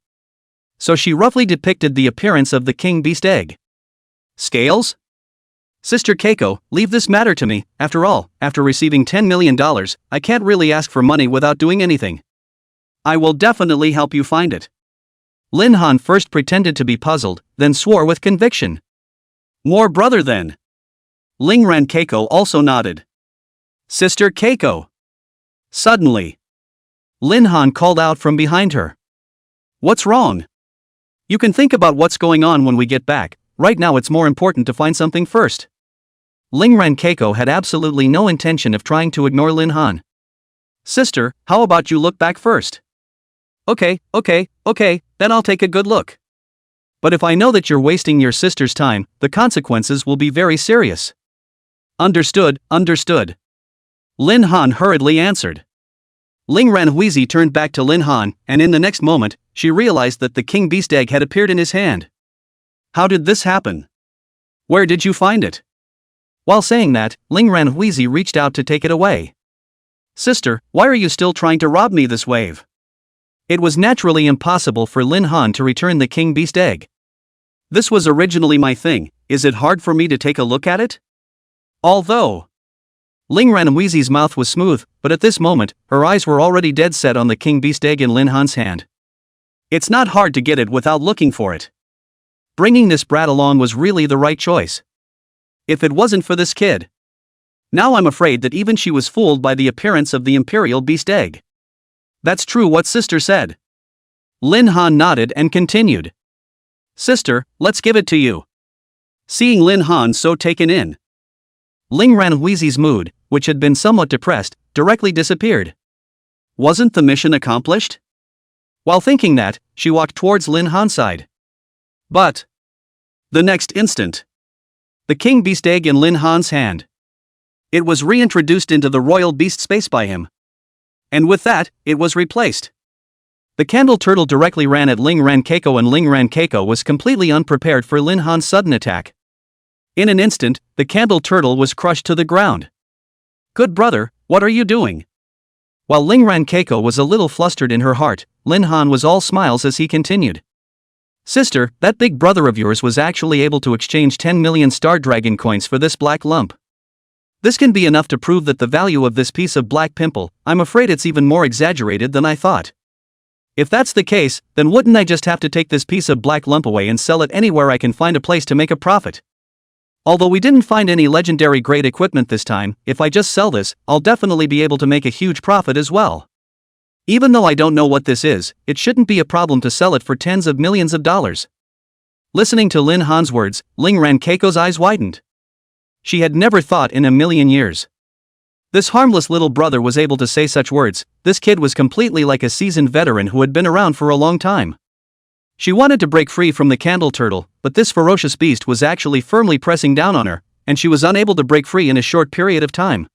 A: So she roughly depicted the appearance of the king beast egg. Scales? Sister Keiko, leave this matter to me. After all, after receiving $10 million, I can't really ask for money without doing anything. I will definitely help you find it. Lin Han first pretended to be puzzled, then swore with conviction. More brother then. Lingran Keiko also nodded. Sister Keiko. Suddenly, Lin Han called out from behind her. What's wrong? You can think about what's going on when we get back. Right now it's more important to find something first. Lingran Keiko had absolutely no intention of trying to ignore Lin Han. Sister, how about you look back first? Okay, then I'll take a good look. But if I know that you're wasting your sister's time, the consequences will be very serious. Understood. Lin Han hurriedly answered. Lingran Huizi turned back to Lin Han, and in the next moment, she realized that the king beast egg had appeared in his hand. How did this happen? Where did you find it? While saying that, Ling Ranhuizi reached out to take it away. Sister, why are you still trying to rob me this wave? It was naturally impossible for Lin Han to return the king beast egg. This was originally my thing, is it hard for me to take a look at it? Although Ling Ranhuizi's mouth was smooth, but at this moment, her eyes were already dead set on the king beast egg in Lin Han's hand. It's not hard to get it without looking for it. Bringing this brat along was really the right choice. If it wasn't for this kid. Now I'm afraid that even she was fooled by the appearance of the imperial beast egg. That's true what sister said. Lin Han nodded and continued. Sister, let's give it to you. Seeing Lin Han so taken in, Ling Ranhuizi's mood, which had been somewhat depressed, directly disappeared. Wasn't the mission accomplished? While thinking that, she walked towards Lin Han's side. But the next instant, the king beast egg in Lin Han's hand. It was reintroduced into the royal beast space by him. And with that, it was replaced. The candle turtle directly ran at Ling Ran Keiko, and Ling Ran Keiko was completely unprepared for Lin Han's sudden attack. In an instant, the candle turtle was crushed to the ground. Good brother, what are you doing? While Ling Ran Keiko was a little flustered in her heart, Lin Han was all smiles as he continued. Sister, that big brother of yours was actually able to exchange 10 million star dragon coins for this black lump. This can be enough to prove that the value of this piece of black pimple, I'm afraid it's even more exaggerated than I thought. If that's the case, then wouldn't I just have to take this piece of black lump away and sell it anywhere I can find a place to make a profit? Although we didn't find any legendary grade equipment this time, if I just sell this, I'll definitely be able to make a huge profit as well. Even though I don't know what this is, it shouldn't be a problem to sell it for tens of millions of dollars. Listening to Lin Han's words, Ling Ran Keiko's eyes widened. She had never thought in a million years this harmless little brother was able to say such words. This kid was completely like a seasoned veteran who had been around for a long time. She wanted to break free from the candle turtle, but this ferocious beast was actually firmly pressing down on her, and she was unable to break free in a short period of time.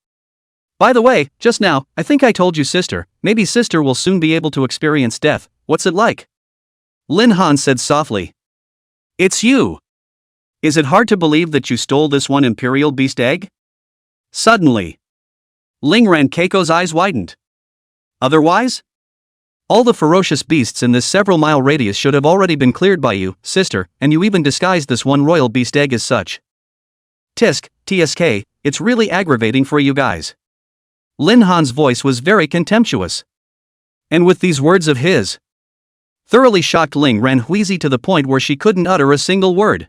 A: By the way, just now, I think I told you sister, maybe sister will soon be able to experience death. What's it like? Lin Han said softly. It's you. Is it hard to believe that you stole this one imperial beast egg? Suddenly, Ling Ran Keiko's eyes widened. Otherwise? All the ferocious beasts in this several-mile radius should have already been cleared by you, sister, and you even disguised this one royal beast egg as such. TSK, it's really aggravating for you guys. Lin Han's voice was very contemptuous. And with these words of his, thoroughly shocked Ling Ranhuizi to the point where she couldn't utter a single word.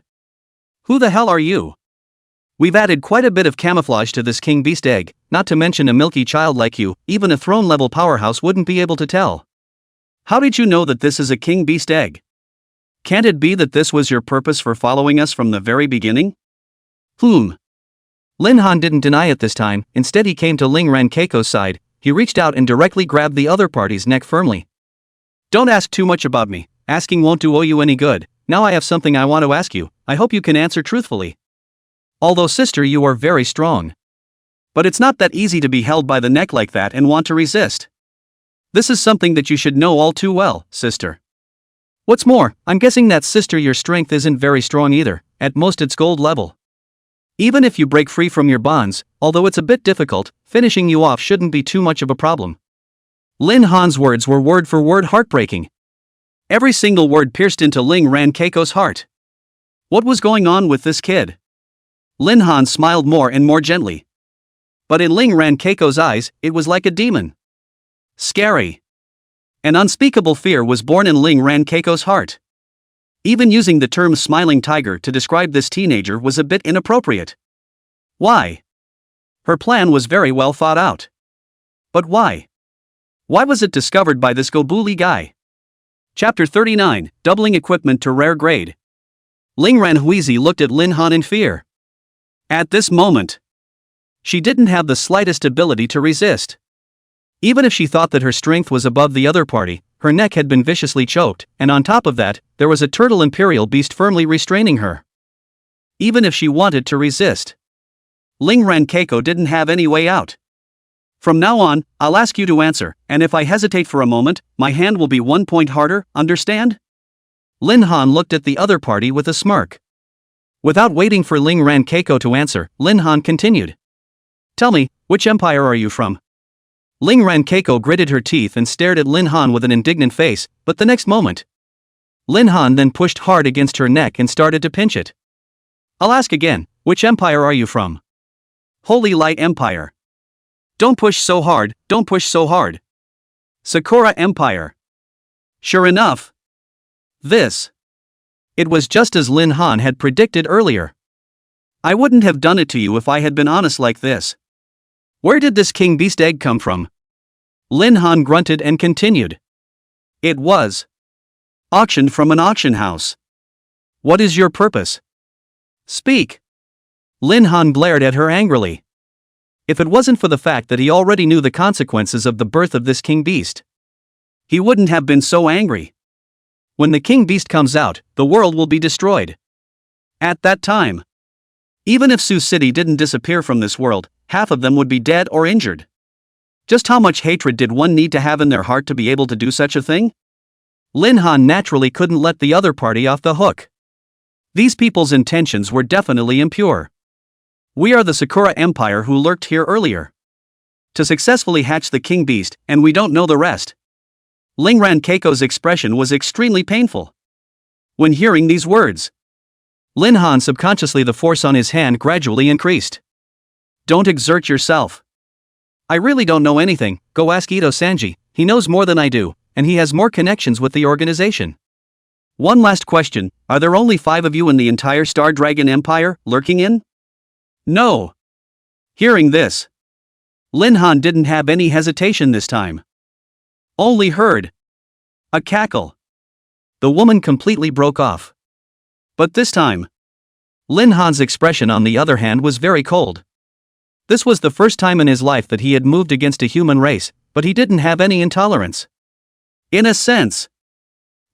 A: Who the hell are you? We've added quite a bit of camouflage to this king beast egg, not to mention a milky child like you, even a throne-level powerhouse wouldn't be able to tell. How did you know that this is a king beast egg? Can't it be that this was your purpose for following us from the very beginning? Lin Han didn't deny it this time. Instead he came to Ling Ran Keiko's side. He reached out and directly grabbed the other party's neck firmly. Don't ask too much about me, asking won't do you any good. Now I have something I want to ask you, I hope you can answer truthfully. Although sister you are very strong. But it's not that easy to be held by the neck like that and want to resist. This is something that you should know all too well, sister. What's more, I'm guessing that sister your strength isn't very strong either, at most it's gold level. Even if you break free from your bonds, although it's a bit difficult, finishing you off shouldn't be too much of a problem. Lin Han's words were word for word heartbreaking. Every single word pierced into Ling Ran Keiko's heart. What was going on with this kid? Lin Han smiled more and more gently. But in Ling Ran Keiko's eyes, it was like a demon. Scary. An unspeakable fear was born in Ling Ran Keiko's heart. Even using the term smiling tiger to describe this teenager was a bit inappropriate. Why? Her plan was very well thought out. But why? Why was it discovered by this Gobuli guy? Chapter 39, Doubling Equipment to Rare Grade. Ling Ranhuizi looked at Lin Han in fear. At this moment, she didn't have the slightest ability to resist. Even if she thought that her strength was above the other party, her neck had been viciously choked, and on top of that, there was a turtle imperial beast firmly restraining her. Even if she wanted to resist, Ling Ran Keiko didn't have any way out. From now on, I'll ask you to answer, and if I hesitate for a moment, my hand will be 1 point harder, understand? Lin Han looked at the other party with a smirk. Without waiting for Ling Ran Keiko to answer, Lin Han continued. Tell me, which empire are you from? Ling Ran Keiko gritted her teeth and stared at Lin Han with an indignant face, but the next moment, Lin Han then pushed hard against her neck and started to pinch it. I'll ask again, which empire are you from? Holy Light Empire. Don't push so hard, don't push so hard. Sakura Empire. Sure enough. It was just as Lin Han had predicted earlier. I wouldn't have done it to you if I had been honest like this. Where did this king beast egg come from? Lin Han grunted and continued. It was auctioned from an auction house. What is your purpose? Speak. Lin Han glared at her angrily. If it wasn't for the fact that he already knew the consequences of the birth of this king beast, he wouldn't have been so angry. When the king beast comes out, the world will be destroyed. At that time, even if Sioux City didn't disappear from this world, half of them would be dead or injured. Just how much hatred did one need to have in their heart to be able to do such a thing? Lin Han naturally couldn't let the other party off the hook. These people's intentions were definitely impure. We are the Sakura Empire who lurked here earlier to successfully hatch the king beast, and we don't know the rest. Ling Ran Keiko's expression was extremely painful. When hearing these words, Lin Han subconsciously the force on his hand gradually increased. Don't exert yourself. I really don't know anything, go ask Ito Sanji, he knows more than I do, and he has more connections with the organization. One last question, are there only 5 of you in the entire Star Dragon Empire, lurking in? No. Hearing this, Lin Han didn't have any hesitation this time. Only heard a cackle. The woman completely broke off. But this time, Lin Han's expression on the other hand was very cold. This was the first time in his life that he had moved against a human race, but he didn't have any intolerance. In a sense,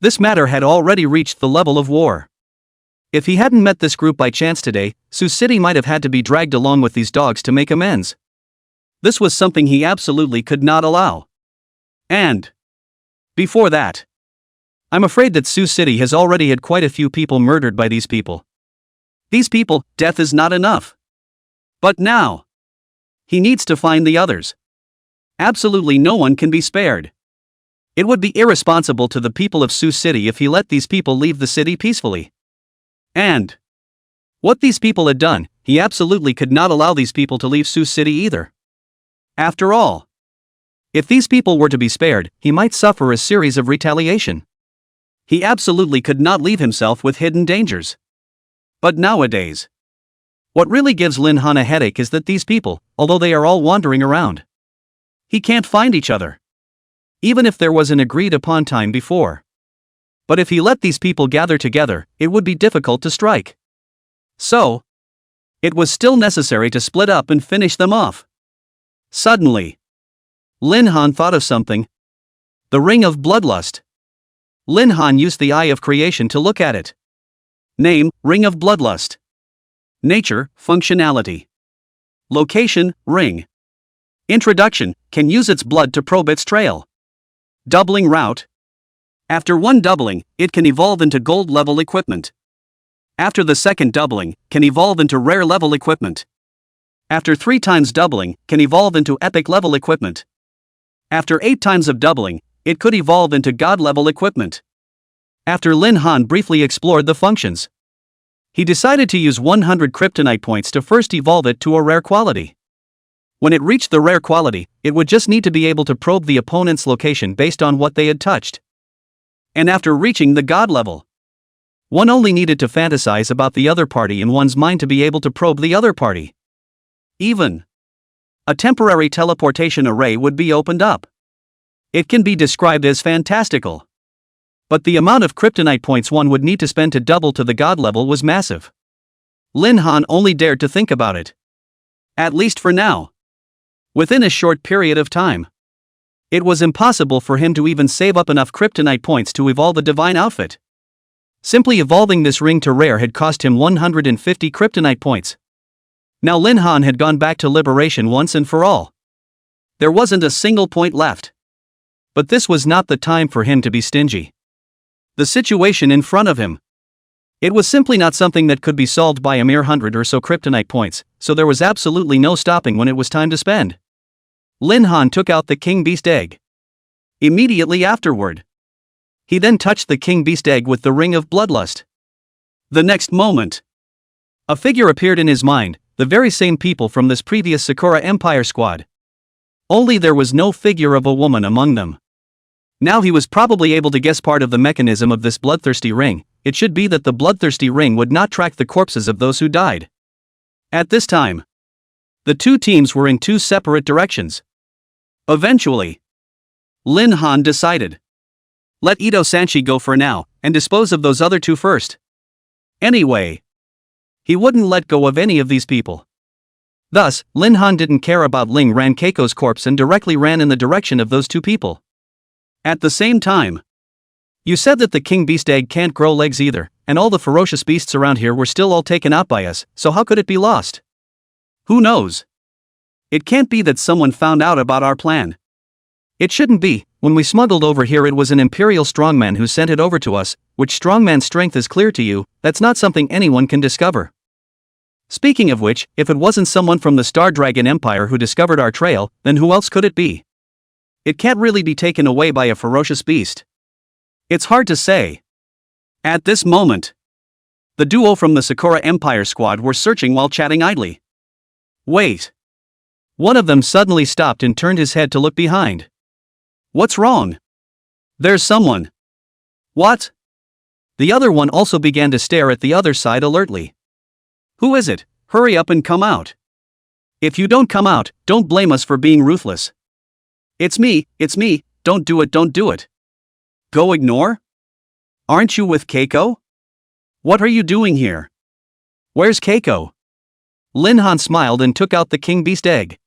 A: this matter had already reached the level of war. If he hadn't met this group by chance today, Sioux City might have had to be dragged along with these dogs to make amends. This was something he absolutely could not allow. And before that, I'm afraid that Sioux City has already had quite a few people murdered by these people. These people, death is not enough. But now, he needs to find the others. Absolutely no one can be spared. It would be irresponsible to the people of Sioux City if he let these people leave the city peacefully. And what these people had done, he absolutely could not allow these people to leave Sioux City either. After all, if these people were to be spared, he might suffer a series of retaliation. He absolutely could not leave himself with hidden dangers. But nowadays, what really gives Lin Han a headache is that these people, although they are all wandering around, he can't find each other. Even if there was an agreed upon time before. But if he let these people gather together, it would be difficult to strike. So, it was still necessary to split up and finish them off. Suddenly, Lin Han thought of something. The Ring of Bloodlust. Lin Han used the Eye of Creation to look at it. Name, Ring of Bloodlust. Nature, functionality. Location, ring. Introduction, can use its blood to probe its trail. Doubling route. After one doubling, it can evolve into gold level equipment. After the second doubling, can evolve into rare level equipment. After 3 times doubling, can evolve into epic level equipment. After 8 times of doubling, it could evolve into god level equipment. After Lin Han briefly explored the functions, he decided to use 100 kryptonite points to first evolve it to a rare quality. When it reached the rare quality, it would just need to be able to probe the opponent's location based on what they had touched. And after reaching the god level, one only needed to fantasize about the other party in one's mind to be able to probe the other party. Even a temporary teleportation array would be opened up. It can be described as fantastical. But the amount of kryptonite points one would need to spend to double to the god level was massive. Lin Han only dared to think about it. At least for now. Within a short period of time, it was impossible for him to even save up enough kryptonite points to evolve a divine outfit. Simply evolving this ring to rare had cost him 150 kryptonite points. Now Lin Han had gone back to liberation once and for all. There wasn't a single point left. But this was not the time for him to be stingy. the situation in front of him. It was simply not something that could be solved by a mere 100 or so kryptonite points, so there was absolutely no stopping when it was time to spend. Lin Han took out the king beast egg. Immediately afterward, he then touched the king beast egg with the ring of bloodlust. The next moment, a figure appeared in his mind, the very same people from this previous Sakura Empire squad. Only there was no figure of a woman among them. Now he was probably able to guess part of the mechanism of this bloodthirsty ring. It should be that the bloodthirsty ring would not track the corpses of those who died. At this time, the two teams were in two separate directions. Eventually, Lin Han decided, let Ito Sanshi go for now, and dispose of those other two first. Anyway, he wouldn't let go of any of these people. Thus, Lin Han didn't care about Ling Ran Keiko's corpse and directly ran in the direction of those two people. At the same time, you said that the king beast egg can't grow legs either, and all the ferocious beasts around here were still all taken out by us, so how could it be lost? Who knows? It can't be that someone found out about our plan. It shouldn't be. When we smuggled over here it was an imperial strongman who sent it over to us, which strongman's strength is clear to you, that's not something anyone can discover. Speaking of which, if it wasn't someone from the Star Dragon Empire who discovered our trail, then who else could it be? It can't really be taken away by a ferocious beast. It's hard to say. At this moment, the duo from the Sakura Empire squad were searching while chatting idly. Wait. One of them suddenly stopped and turned his head to look behind. What's wrong? There's someone. What? The other one also began to stare at the other side alertly. Who is it? Hurry up and come out. If you don't come out, don't blame us for being ruthless. It's me, don't do it. Go ignore? Aren't you with Keiko? What are you doing here? Where's Keiko? Lin Han smiled and took out the king beast egg.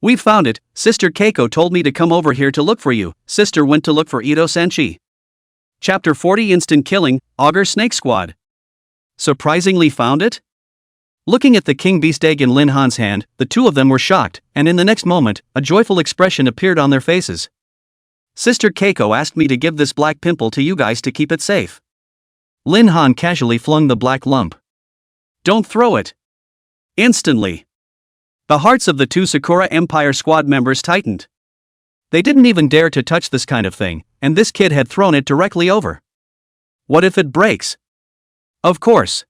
A: We found it, Sister Keiko told me to come over here to look for you. Sister went to look for Ito Sanshi. Chapter 40 Instant Killing, Augur Snake Squad. Surprisingly found it? Looking at the king beast egg in Lin Han's hand, the two of them were shocked, and in the next moment, a joyful expression appeared on their faces. Sister Keiko asked me to give this black pimple to you guys to keep it safe. Lin Han casually flung the black lump. Don't throw it. Instantly, the hearts of the two Sakura Empire squad members tightened. They didn't even dare to touch this kind of thing, and this kid had thrown it directly over. What if it breaks? Of course.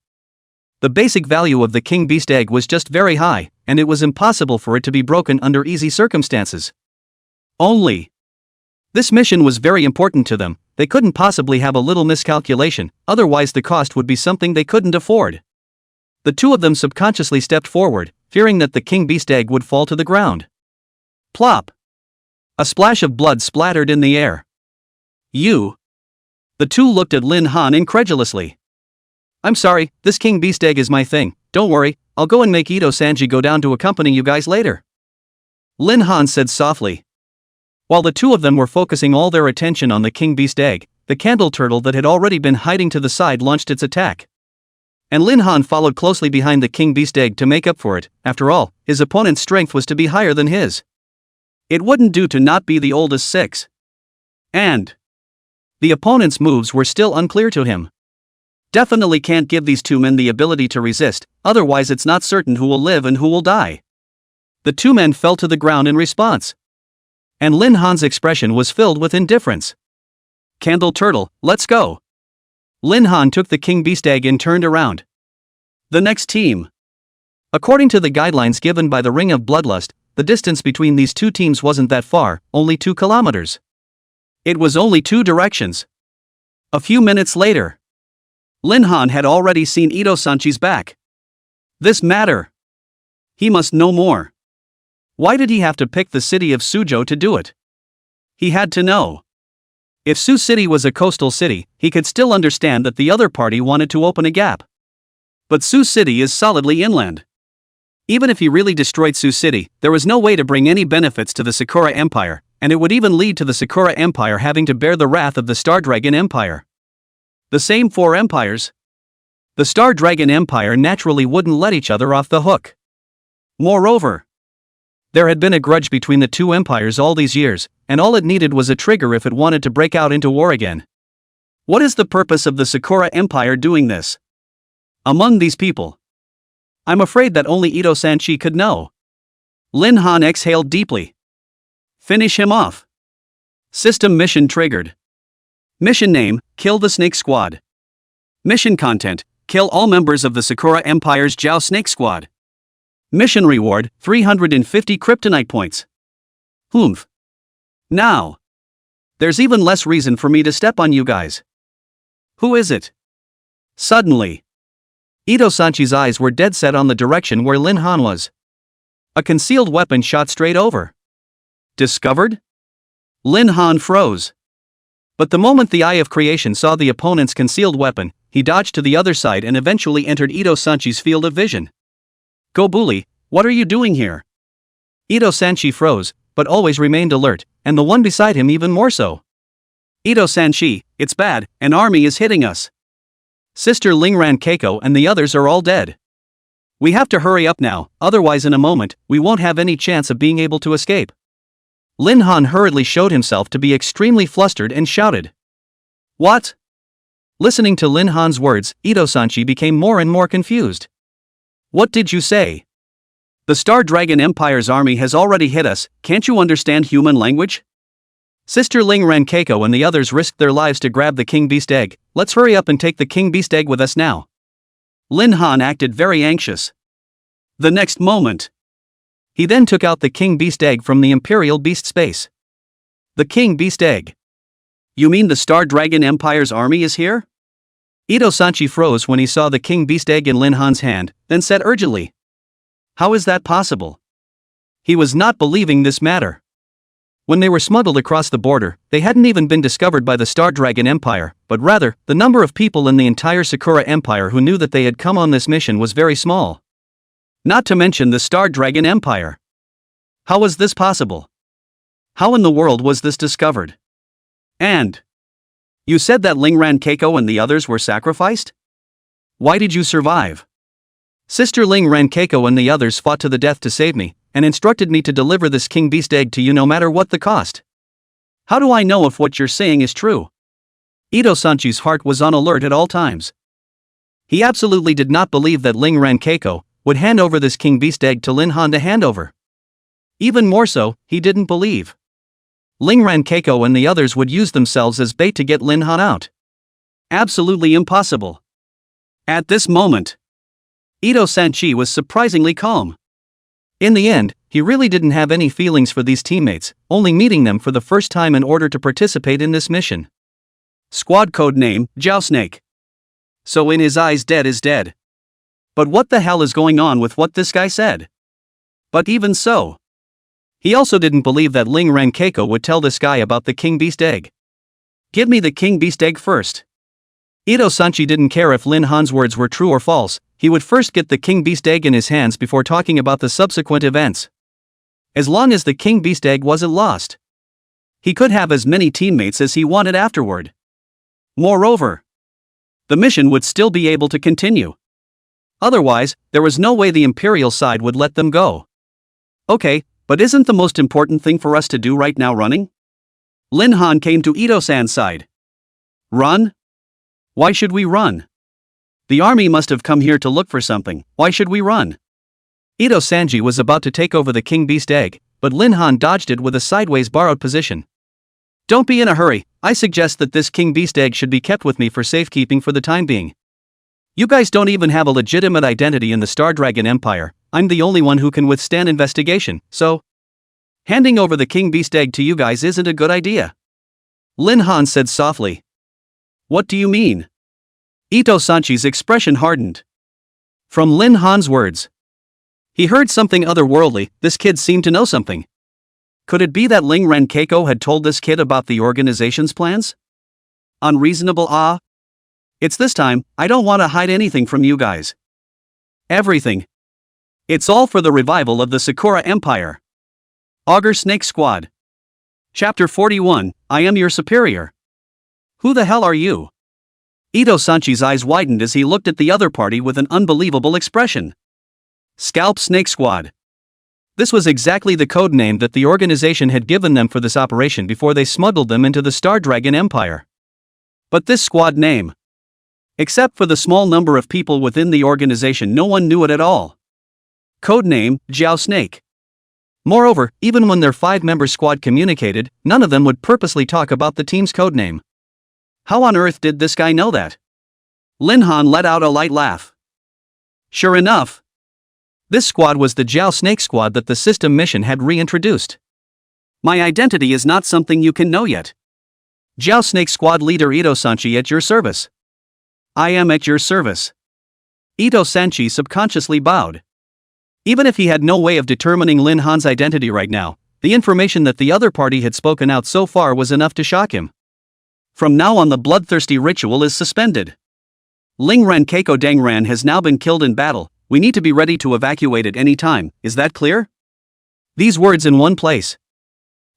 A: The basic value of the king beast egg was just very high, and it was impossible for it to be broken under easy circumstances. Only, this mission was very important to them. They couldn't possibly have a little miscalculation, otherwise the cost would be something they couldn't afford. The two of them subconsciously stepped forward, fearing that the king beast egg would fall to the ground. Plop! A splash of blood splattered in the air. You! The two looked at Lin Han incredulously. I'm sorry, this king beast egg is my thing, don't worry, I'll go and make Ito Sanji go down to accompany you guys later. Lin Han said softly. While the two of them were focusing all their attention on the king beast egg, the candle turtle that had already been hiding to the side launched its attack. And Lin Han followed closely behind the king beast egg to make up for it. After all, his opponent's strength was to be higher than his. It wouldn't do to not be the oldest six. And the opponent's moves were still unclear to him. Definitely can't give these two men the ability to resist, otherwise it's not certain who will live and who will die. The two men fell to the ground in response. And Lin Han's expression was filled with indifference. Candle Turtle, let's go. Lin Han took the king beast egg and turned around. The next team. According to the guidelines given by the Ring of Bloodlust, the distance between these two teams wasn't that far, only 2 kilometers. It was only 2 directions. A few minutes later, Lin Han had already seen Ito Sanchi's back. This matter. He must know more. Why did he have to pick the city of Suzhou to do it? He had to know. If Sioux City was a coastal city, he could still understand that the other party wanted to open a gap. But Sioux City is solidly inland. Even if he really destroyed Sioux City, there was no way to bring any benefits to the Sakura Empire, and it would even lead to the Sakura Empire having to bear the wrath of the Star Dragon Empire. The same 4 empires. The Star Dragon Empire naturally wouldn't let each other off the hook. Moreover, there had been a grudge between the 2 empires all these years, and all it needed was a trigger if it wanted to break out into war again. What is the purpose of the Sakura Empire doing this? Among these people, I'm afraid that only Ito Sanchi could know. Lin Han exhaled deeply. Finish him off. System mission triggered. Mission name, kill the Snake Squad. Mission content, kill all members of the Sakura Empire's Jiao Snake Squad. Mission reward, 350 kryptonite points. Humph. Now. There's even less reason for me to step on you guys. Who is it? Suddenly, Ito Sanchi's eyes were dead set on the direction where Lin Han was. A concealed weapon shot straight over. Discovered? Lin Han froze. But the moment the Eye of Creation saw the opponent's concealed weapon, he dodged to the other side and eventually entered Ito Sanchi's field of vision. Go bully, what are you doing here? Ito Sanchi froze, but always remained alert, and the one beside him even more so. Ito Sanchi, it's bad, an army is hitting us. Sister Lingran Keiko and the others are all dead. We have to hurry up now, otherwise in a moment, we won't have any chance of being able to escape. Lin Han hurriedly showed himself to be extremely flustered and shouted. What? Listening to Lin Han's words, Ito Sanchi became more and more confused. What did you say? The Star Dragon Empire's army has already hit us, can't you understand human language? Sister Lingran Keiko and the others risked their lives to grab the King Beast Egg, let's hurry up and take the King Beast Egg with us now. Lin Han acted very anxious. The next moment, he then took out the King Beast Egg from the Imperial Beast Space. The King Beast Egg. You mean the Star Dragon Empire's army is here? Ito Sanchi froze when he saw the King Beast Egg in Lin Han's hand, then said urgently. How is that possible? He was not believing this matter. When they were smuggled across the border, they hadn't even been discovered by the Star Dragon Empire, but rather, the number of people in the entire Sakura Empire who knew that they had come on this mission was very small. Not to mention the Star Dragon Empire. How was this possible? How in the world was this discovered? And you said that Lingran Keiko and the others were sacrificed? Why did you survive? Sister Lingran Keiko and the others fought to the death to save me, and instructed me to deliver this King Beast Egg to you no matter what the cost. How do I know if what you're saying is true? Ito Sanchi's heart was on alert at all times. He absolutely did not believe that Lingran Keiko would hand over this King Beast Egg to Lin Han to hand over. Even more so, he didn't believe Lingran Keiko and the others would use themselves as bait to get Lin Han out. Absolutely impossible. At this moment, Ito Sanchi was surprisingly calm. In the end, he really didn't have any feelings for these teammates, only meeting them for the first time in order to participate in this mission. Squad code name, Jiao Snake. So in his eyes dead is dead. But what the hell is going on with what this guy said? But even so, he also didn't believe that Lingran Keiko would tell this guy about the King Beast Egg. Give me the King Beast Egg first. Ito Sanchi didn't care if Lin Han's words were true or false, he would first get the King Beast Egg in his hands before talking about the subsequent events. As long as the King Beast Egg wasn't lost, he could have as many teammates as he wanted afterward. Moreover, the mission would still be able to continue. Otherwise, there was no way the Imperial side would let them go. Okay, but isn't the most important thing for us to do right now running? Lin Han came to Ito-san's side. Run? Why should we run? The army must have come here to look for something, why should we run? Ito Sanji was about to take over the King Beast Egg, but Lin Han dodged it with a sideways borrowed position. Don't be in a hurry, I suggest that this King Beast Egg should be kept with me for safekeeping for the time being. You guys don't even have a legitimate identity in the Star Dragon Empire, I'm the only one who can withstand investigation, so handing over the King Beast Egg to you guys isn't a good idea. Lin Han said softly. What do you mean? Ito Sanchi's expression hardened. From Lin Han's words, he heard something otherworldly, this kid seemed to know something. Could it be that Lingran Keiko had told this kid about the organization's plans? Unreasonable It's this time, I don't want to hide anything from you guys. Everything. It's all for the revival of the Sakura Empire. Augur Snake Squad. Chapter 41, I am your superior. Who the hell are you? Ito Sanchi's eyes widened as he looked at the other party with an unbelievable expression. Scalp Snake Squad. This was exactly the code name that the organization had given them for this operation before they smuggled them into the Star Dragon Empire. But this squad name. Except for the small number of people within the organization, no one knew it at all. Codename, Jiao Snake. Moreover, even when their 5-member squad communicated, none of them would purposely talk about the team's codename. How on earth did this guy know that? Lin Han let out a light laugh. Sure enough, this squad was the Jiao Snake squad that the system mission had reintroduced. My identity is not something you can know yet. Jiao Snake squad leader Ito Sanchi at your service. I am at your service. Ito Sanchi subconsciously bowed. Even if he had no way of determining Lin Han's identity right now, the information that the other party had spoken out so far was enough to shock him. From now on, the bloodthirsty ritual is suspended. Ling Ran Keiko Dang Ran has now been killed in battle. We need to be ready to evacuate at any time, is that clear? These words in one place.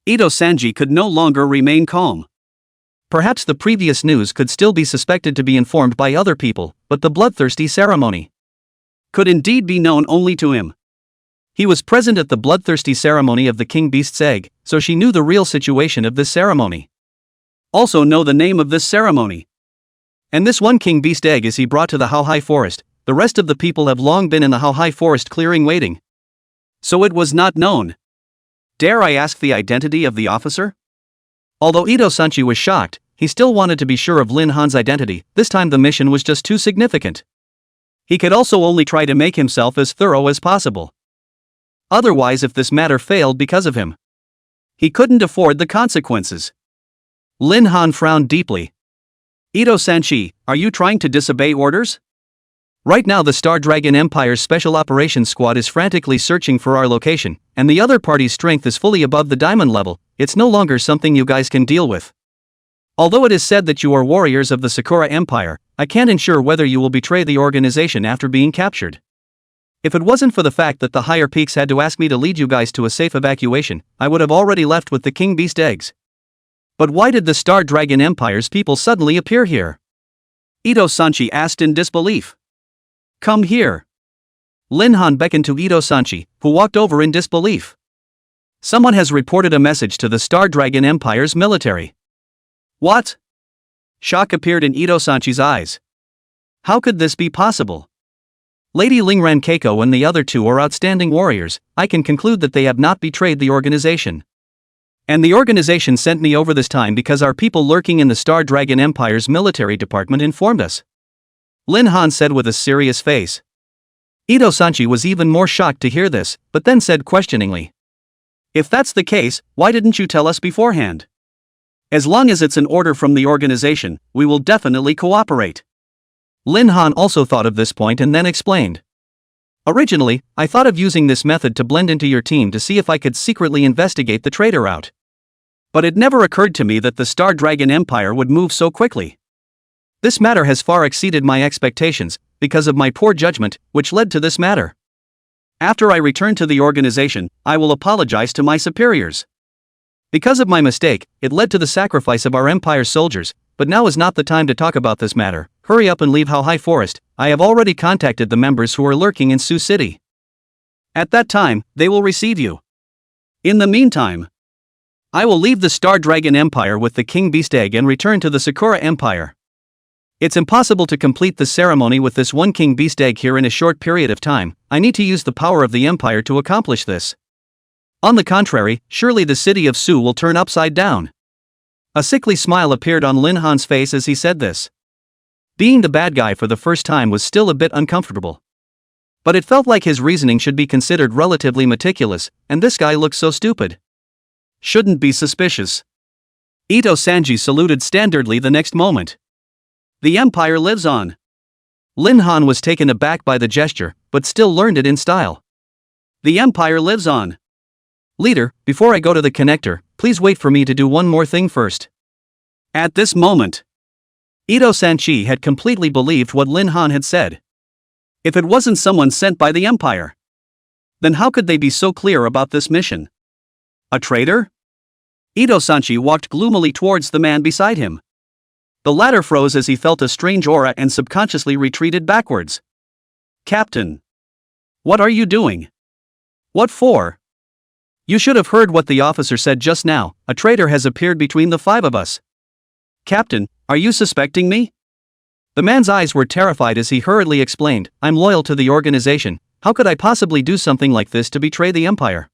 A: Ito Sanji could no longer remain calm. Perhaps the previous news could still be suspected to be informed by other people, but the bloodthirsty ceremony could indeed be known only to him. He was present at the bloodthirsty ceremony of the King Beast's egg, so she knew the real situation of this ceremony. Also know the name of this ceremony. And this one King Beast egg is he brought to the Haohai Forest. The rest of the people have long been in the Haohai Forest clearing waiting. So it was not known. Dare I ask the identity of the officer? Although Ito Sanchi was shocked, he still wanted to be sure of Lin Han's identity. This time the mission was just too significant. He could also only try to make himself as thorough as possible. Otherwise, if this matter failed because of him, he couldn't afford the consequences. Lin Han frowned deeply. Ito Sanchi, are you trying to disobey orders? Right now the Star Dragon Empire's Special Operations Squad is frantically searching for our location, and the other party's strength is fully above the diamond level. It's no longer something you guys can deal with. Although it is said that you are warriors of the Sakura Empire, I can't ensure whether you will betray the organization after being captured. If it wasn't for the fact that the higher peaks had to ask me to lead you guys to a safe evacuation, I would have already left with the King Beast eggs. But why did the Star Dragon Empire's people suddenly appear here? Ito Sanchi asked in disbelief. Come here. Lin Han beckoned to Ito Sanchi, who walked over in disbelief. Someone has reported a message to the Star Dragon Empire's military. What? Shock appeared in Ito Sanchi's eyes. How could this be possible? Lady Lingran Keiko and the other two are outstanding warriors. I can conclude that they have not betrayed the organization. And the organization sent me over this time because our people lurking in the Star Dragon Empire's military department informed us. Lin Han said with a serious face. Ito Sanchi was even more shocked to hear this, but then said questioningly. If that's the case, why didn't you tell us beforehand? As long as it's an order from the organization, we will definitely cooperate. Lin Han also thought of this point and then explained. Originally, I thought of using this method to blend into your team to see if I could secretly investigate the traitor out. But it never occurred to me that the Star Dragon Empire would move so quickly. This matter has far exceeded my expectations, because of my poor judgment, which led to this matter. After I return to the organization, I will apologize to my superiors. Because of my mistake, it led to the sacrifice of our Empire's soldiers, but now is not the time to talk about this matter. Hurry up and leave Haohai Forest. I have already contacted the members who are lurking in Sioux City. At that time, they will receive you. In the meantime, I will leave the Star Dragon Empire with the King Beast Egg and return to the Sakura Empire. It's impossible to complete the ceremony with this one King Beast Egg here in a short period of time. I need to use the power of the Empire to accomplish this. On the contrary, surely the city of Sioux will turn upside down. A sickly smile appeared on Lin Han's face as he said this. Being the bad guy for the first time was still a bit uncomfortable. But it felt like his reasoning should be considered relatively meticulous, and this guy looked so stupid. Shouldn't be suspicious. Ito Sanji saluted standardly the next moment. The Empire lives on. Lin Han was taken aback by the gesture, but still learned it in style. The Empire lives on. Leader, before I go to the connector, please wait for me to do one more thing first. At this moment, Ito Sanchi had completely believed what Lin Han had said. If it wasn't someone sent by the Empire, then how could they be so clear about this mission? A traitor? Ito Sanchi walked gloomily towards the man beside him. The latter froze as he felt a strange aura and subconsciously retreated backwards. Captain. What are you doing? What for? You should have heard what the officer said just now. A traitor has appeared between the five of us. Captain, Are you suspecting me? The man's eyes were terrified as he hurriedly explained, I'm loyal to the organization. How could I possibly do something like this to betray the Empire?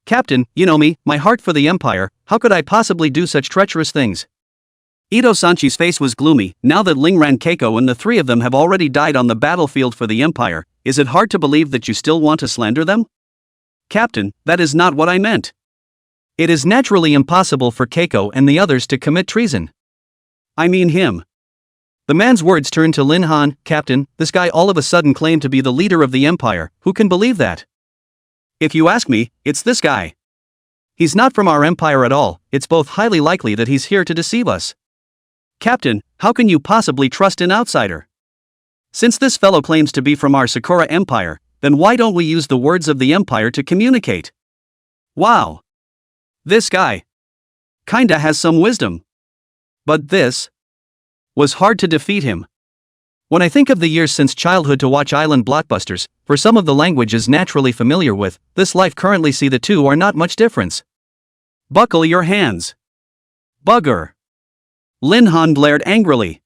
A: Captain, you know me, my heart for the Empire, how could I possibly do such treacherous things? Ito-sanchi's face was gloomy. Now that Lingran Keiko and the three of them have already died on the battlefield for the Empire, is it hard to believe that you still want to slander them? Captain, that is not what I meant. It is naturally impossible for Keiko and the others to commit treason. I mean him. The man's words turned to Lin Han. Captain, this guy all of a sudden claimed to be the leader of the Empire. Who can believe that? If you ask me, it's this guy. He's not from our empire at all. It's both highly likely that he's here to deceive us. Captain, how can you possibly trust an outsider? Since this fellow claims to be from our Sakura Empire, then why don't we use the words of the Empire to communicate? Wow. This guy kinda has some wisdom. But this was hard to defeat him. When I think of the years since childhood to watch island blockbusters, for some of the language is naturally familiar with, this life currently see the two are not much difference. Buckle your hands. Bugger. Lin Han blared angrily.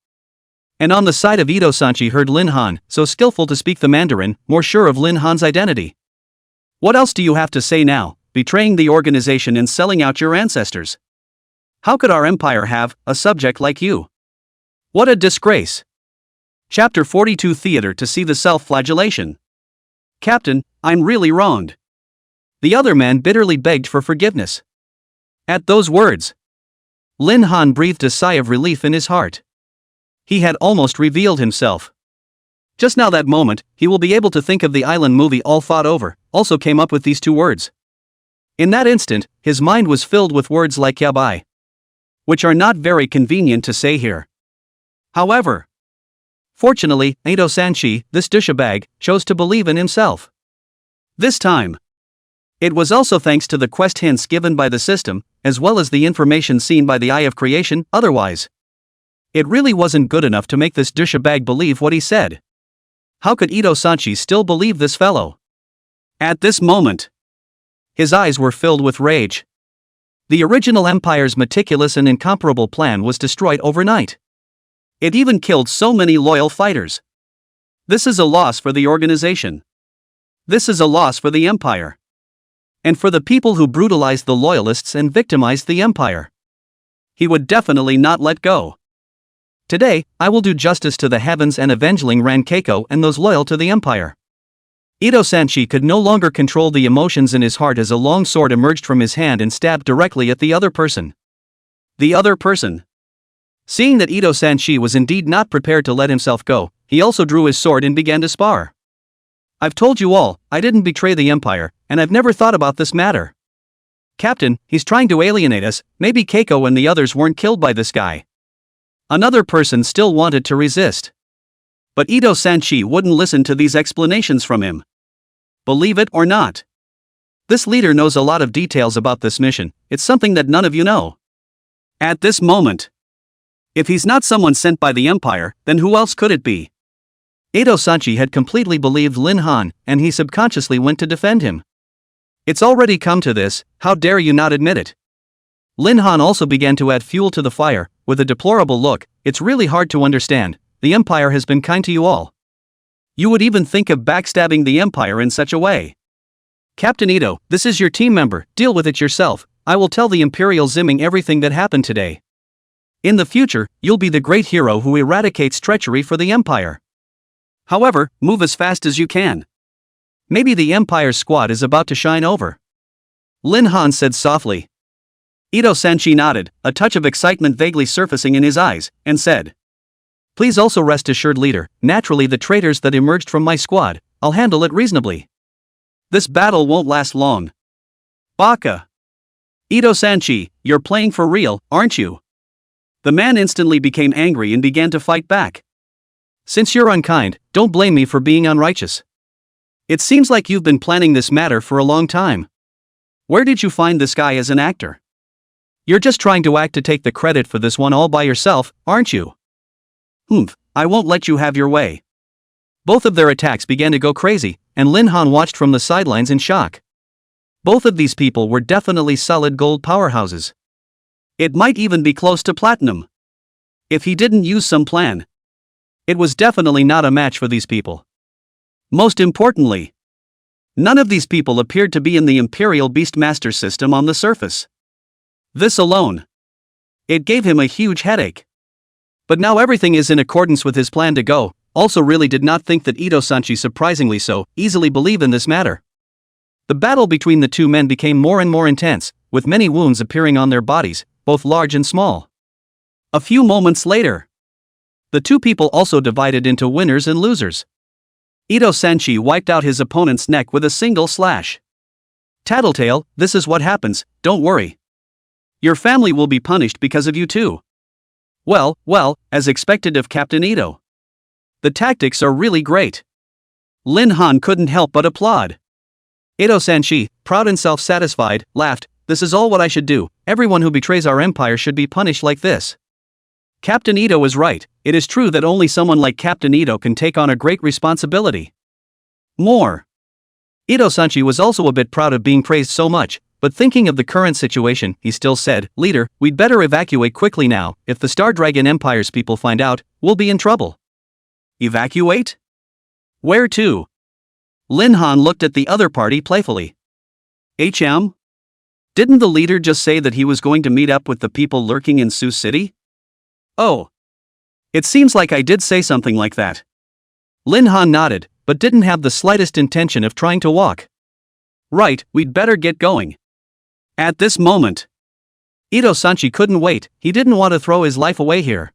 A: And on the side of Ito-sanchi heard Lin Han, so skillful to speak the Mandarin, more sure of Lin Han's identity. What else do you have to say now, betraying the organization and selling out your ancestors? How could our empire have a subject like you? What a disgrace. Chapter 42 Theater to see the self-flagellation. Captain, I'm really wronged. The other man bitterly begged for forgiveness. At those words, Lin Han breathed a sigh of relief in his heart. He had almost revealed himself. Just now that moment, he will be able to think of the island movie all thought over, also came up with these two words. In that instant, his mind was filled with words like yabai, which are not very convenient to say here. However, fortunately, Ito-sanchi, this douchebag, chose to believe in himself. This time, it was also thanks to the quest hints given by the system, as well as the information seen by the Eye of Creation. Otherwise, it really wasn't good enough to make this douchebag believe what he said. How could Ito-sanchi still believe this fellow? At this moment, his eyes were filled with rage. The original Empire's meticulous and incomparable plan was destroyed overnight. It even killed so many loyal fighters. This is a loss for the organization. This is a loss for the Empire. And for the people who brutalized the loyalists and victimized the Empire. He would definitely not let go. Today, I will do justice to the heavens and avenge Lingran Keiko and those loyal to the Empire. Ito-sanchi could no longer control the emotions in his heart as a long sword emerged from his hand and stabbed directly at the other person. The other person. Seeing that Ito-sanchi was indeed not prepared to let himself go, he also drew his sword and began to spar. I've told you all, I didn't betray the Empire, and I've never thought about this matter. Captain, he's trying to alienate us. Maybe Keiko and the others weren't killed by this guy. Another person still wanted to resist. But Ito-sanchi wouldn't listen to these explanations from him. Believe it or not, this leader knows a lot of details about this mission. It's something that none of you know. At this moment, if he's not someone sent by the Empire, then who else could it be? Ito-sanchi had completely believed Lin Han, and he subconsciously went to defend him. It's already come to this, how dare you not admit it? Lin Han also began to add fuel to the fire, with a deplorable look. It's really hard to understand. The Empire has been kind to you all. You would even think of backstabbing the Empire in such a way. Captain Ito, this is your team member, deal with it yourself. I will tell the Imperial Zimming everything that happened today. In the future, you'll be the great hero who eradicates treachery for the Empire. However, move as fast as you can. Maybe the Empire's squad is about to shine over. Lin Han said softly. Ito-sanchi nodded, a touch of excitement vaguely surfacing in his eyes, and said, Please also rest assured, leader, naturally the traitors that emerged from my squad, I'll handle it reasonably. This battle won't last long. Baka. Ito-sanchi, you're playing for real, aren't you? The man instantly became angry and began to fight back. Since you're unkind, don't blame me for being unrighteous. It seems like you've been planning this matter for a long time. Where did you find this guy as an actor? You're just trying to act to take the credit for this one all by yourself, aren't you? I won't let you have your way. Both of their attacks began to go crazy, and Lin Han watched from the sidelines in shock. Both of these people were definitely solid gold powerhouses. It might even be close to platinum. If he didn't use some plan, it was definitely not a match for these people. Most importantly, none of these people appeared to be in the Imperial Beastmaster system on the surface. This alone, it gave him a huge headache. But now everything is in accordance with his plan to go. Also really did not think that Ito-sanchi surprisingly so easily believe in this matter. The battle between the two men became more and more intense, with many wounds appearing on their bodies, both large and small. A few moments later, the two people also divided into winners and losers. Ito-sanchi wiped out his opponent's neck with a single slash. Tattletale, this is what happens, don't worry. Your family will be punished because of you too. Well, as expected of Captain Ito. The tactics are really great. Lin Han couldn't help but applaud. Ito-sanchi, proud and self-satisfied, laughed, this is all what I should do, everyone who betrays our empire should be punished like this. Captain Ito is right, it is true that only someone like Captain Ito can take on a great responsibility. More. Ito-sanchi was also a bit proud of being praised so much, but thinking of the current situation, he still said, Leader, we'd better evacuate quickly now, if the Star Dragon Empire's people find out, we'll be in trouble. Evacuate? Where to? Lin Han looked at the other party playfully. HM? Didn't the leader just say that he was going to meet up with the people lurking in Sioux City? Oh. It seems like I did say something like that. Lin Han nodded, but didn't have the slightest intention of trying to walk. Right, we'd better get going. At this moment, Ito-sanchi couldn't wait, he didn't want to throw his life away here.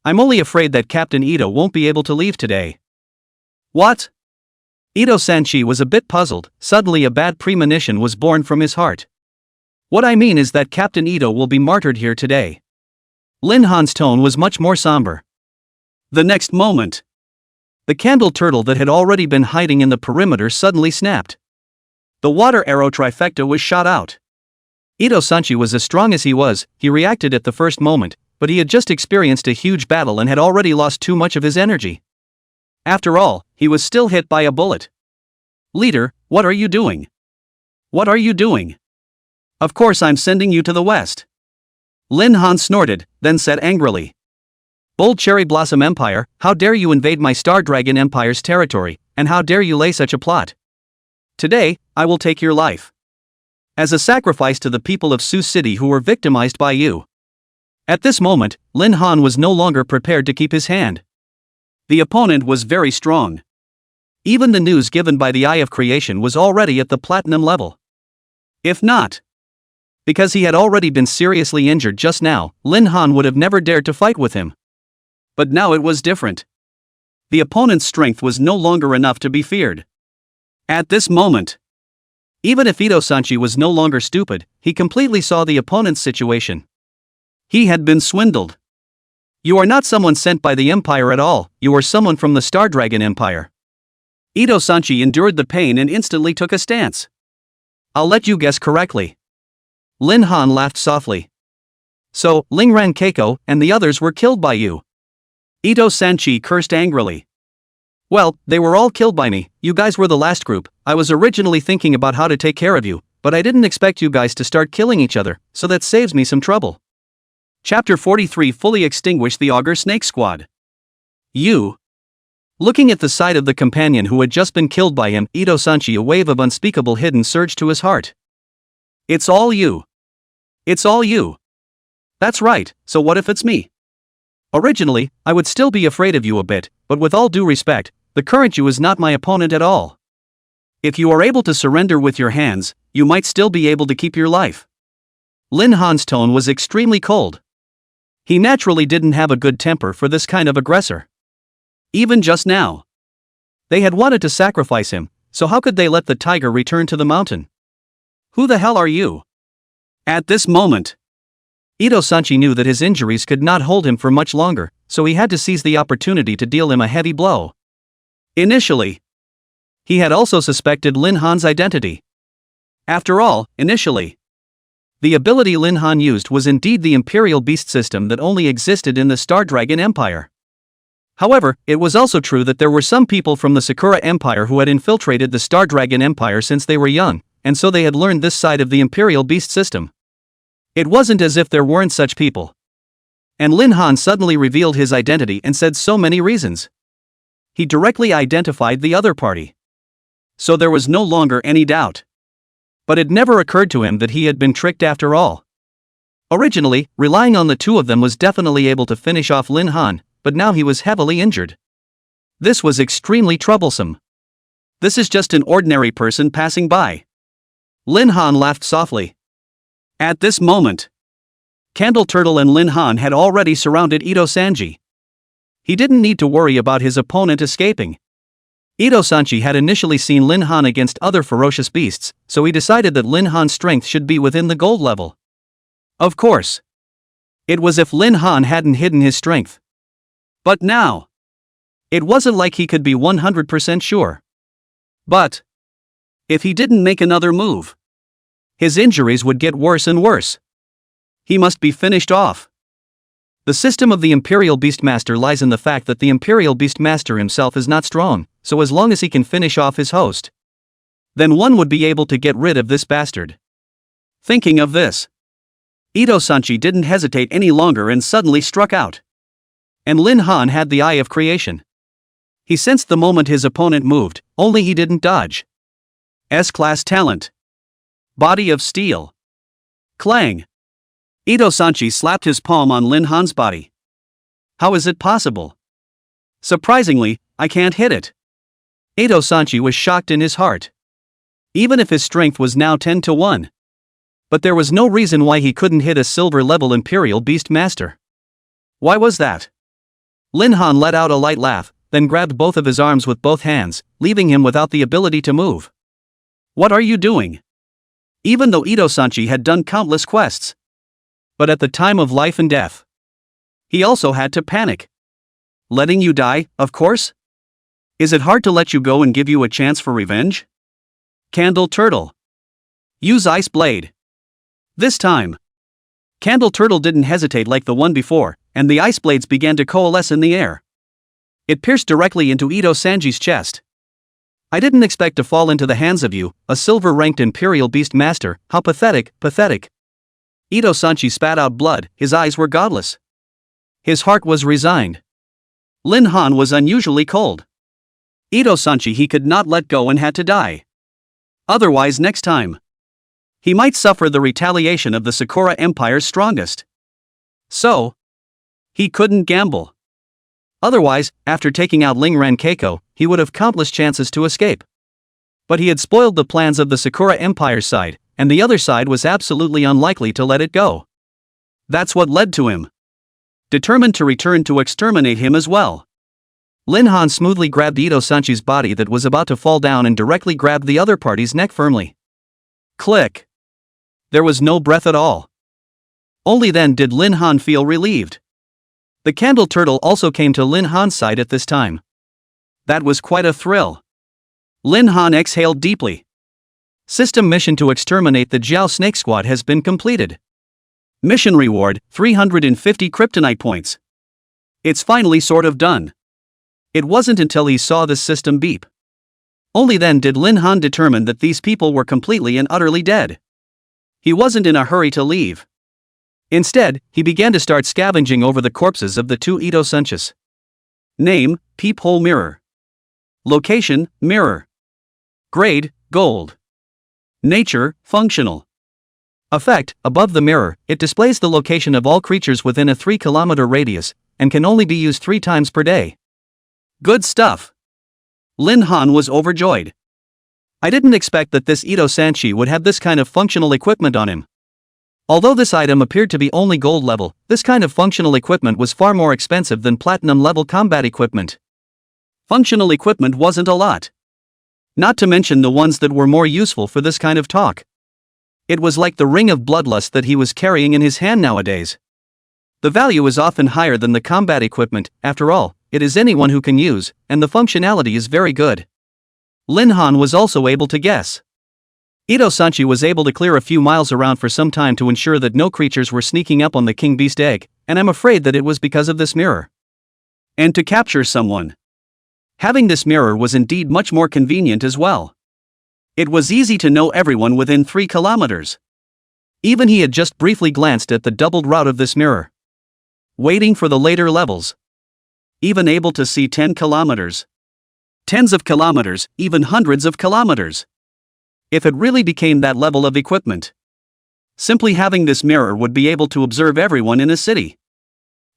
A: I'm only afraid that Captain Ito won't be able to leave today. What? Ito-sanchi was a bit puzzled, suddenly a bad premonition was born from his heart. What I mean is that Captain Ito will be martyred here today. Lin Han's tone was much more somber. The next moment, the candle turtle that had already been hiding in the perimeter suddenly snapped. The water arrow trifecta was shot out. Ito-sanchi was as strong as he was, he reacted at the first moment, but he had just experienced a huge battle and had already lost too much of his energy. After all, he was still hit by a bullet. Leader, what are you doing? What are you doing? Of course I'm sending you to the west. Lin Han snorted, then said angrily. Bold Cherry Blossom Empire, how dare you invade my Star Dragon Empire's territory, and how dare you lay such a plot? Today, I will take your life. As a sacrifice to the people of Sioux City who were victimized by you. At this moment, Lin Han was no longer prepared to keep his hand. The opponent was very strong. Even the news given by the Eye of Creation was already at the platinum level. If not, because he had already been seriously injured just now, Lin Han would have never dared to fight with him. But now it was different. The opponent's strength was no longer enough to be feared. At this moment, even if Ito-sanchi was no longer stupid, he completely saw the opponent's situation. He had been swindled. You are not someone sent by the Empire at all, you are someone from the Star Dragon Empire. Ito-sanchi endured the pain and instantly took a stance. I'll let you guess correctly. Lin Han laughed softly. So, Lingran Keiko and the others were killed by you. Ito-sanchi cursed angrily. Well, they were all killed by me, you guys were the last group. I was originally thinking about how to take care of you, but I didn't expect you guys to start killing each other, so that saves me some trouble. Chapter 43 Fully Extinguish the Augur Snake Squad. You. Looking at the side of the companion who had just been killed by him, Ito-sanchi, a wave of unspeakable hidden surged to his heart. It's all you. It's all you. That's right, so what if it's me? Originally, I would still be afraid of you a bit, but with all due respect, the current you is not my opponent at all. If you are able to surrender with your hands, you might still be able to keep your life. Lin Han's tone was extremely cold. He naturally didn't have a good temper for this kind of aggressor. Even just now, they had wanted to sacrifice him, so how could they let the tiger return to the mountain? Who the hell are you? At this moment, Ito-sanchi knew that his injuries could not hold him for much longer, so he had to seize the opportunity to deal him a heavy blow. Initially, he had also suspected Lin Han's identity. After all, initially, the ability Lin Han used was indeed the Imperial Beast system that only existed in the Star Dragon Empire. However, it was also true that there were some people from the Sakura Empire who had infiltrated the Star Dragon Empire since they were young, and so they had learned this side of the Imperial Beast system. It wasn't as if there weren't such people. And Lin Han suddenly revealed his identity and said so many reasons. He directly identified the other party. So there was no longer any doubt. But it never occurred to him that he had been tricked after all. Originally, relying on the two of them was definitely able to finish off Lin Han, but now he was heavily injured. This was extremely troublesome. This is just an ordinary person passing by. Lin Han laughed softly. At this moment, Candle Turtle and Lin Han had already surrounded Ito-sanji. He didn't need to worry about his opponent escaping. Ito-sanji had initially seen Lin Han against other ferocious beasts, so he decided that Lin Han's strength should be within the gold level. Of course. It was if Lin Han hadn't hidden his strength. But now, it wasn't like he could be 100% sure. But if he didn't make another move, his injuries would get worse and worse. He must be finished off. The system of the Imperial Beastmaster lies in the fact that the Imperial Beastmaster himself is not strong, so as long as he can finish off his host, then one would be able to get rid of this bastard. Thinking of this, Ito-sanji didn't hesitate any longer and suddenly struck out. And Lin Han had the eye of creation. He sensed the moment his opponent moved, only he didn't dodge. S-class talent. Body of steel. Clang. Ito-sanji slapped his palm on Lin Han's body. How is it possible? Surprisingly, I can't hit it. Ito-sanji was shocked in his heart. Even if his strength was now 10-1. But there was no reason why he couldn't hit a silver-level Imperial Beastmaster. Why was that? Lin Han let out a light laugh, then grabbed both of his arms with both hands, leaving him without the ability to move. What are you doing? Even though Ito-sanji had done countless quests. But at the time of life and death, he also had to panic. Letting you die, of course? Is it hard to let you go and give you a chance for revenge? Candle Turtle. Use Ice Blade. This time, Candle Turtle didn't hesitate like the one before, and the ice blades began to coalesce in the air. It pierced directly into Ito-sanji's chest. I didn't expect to fall into the hands of you, a silver-ranked Imperial Beastmaster. How pathetic, pathetic. Ito-sanji spat out blood, his eyes were godless. His heart was resigned. Lin Han was unusually cold. Ito-sanji he could not let go and had to die. Otherwise next time, he might suffer the retaliation of the Sakura Empire's strongest. So, he couldn't gamble. Otherwise, after taking out Lingran Keiko, he would have countless chances to escape. But he had spoiled the plans of the Sakura Empire's side, and the other side was absolutely unlikely to let it go. That's what led to him determined to return to exterminate him as well. Lin Han smoothly grabbed Ito-sanji's body that was about to fall down and directly grabbed the other party's neck firmly. Click. There was no breath at all. Only then did Lin Han feel relieved. The Candle Turtle also came to Lin Han's side at this time. That was quite a thrill. Lin Han exhaled deeply. System mission to exterminate the Jiao Snake Squad has been completed. Mission reward, 350 kryptonite points. It's finally sort of done. It wasn't until he saw this system beep. Only then did Lin Han determine that these people were completely and utterly dead. He wasn't in a hurry to leave. Instead, he began to start scavenging over the corpses of the two Ito-sanchis. Name, Peephole Mirror. Location, Mirror. Grade, Gold. Nature, Functional. Effect, above the mirror, it displays the location of all creatures within a 3-kilometer radius, and can only be used 3 times per day. Good stuff. Lin Han was overjoyed. I didn't expect that this Ito-sanji would have this kind of functional equipment on him. Although this item appeared to be only gold level, this kind of functional equipment was far more expensive than platinum level combat equipment. Functional equipment wasn't a lot. Not to mention the ones that were more useful for this kind of talk. It was like the ring of bloodlust that he was carrying in his hand nowadays. The value is often higher than the combat equipment. After all, it is anyone who can use, and the functionality is very good. Lin Han was also able to guess. Ito-sanji was able to clear a few miles around for some time to ensure that no creatures were sneaking up on the king beast egg, and I'm afraid that it was because of this mirror. And to capture someone, having this mirror was indeed much more convenient as well. It was easy to know everyone within 3 kilometers. Even he had just briefly glanced at the doubled route of this mirror. waiting for the later levels. Even able to see 10 kilometers. Tens of kilometers, even hundreds of kilometers. If it really became that level of equipment. Simply having this mirror would be able to observe everyone in a city.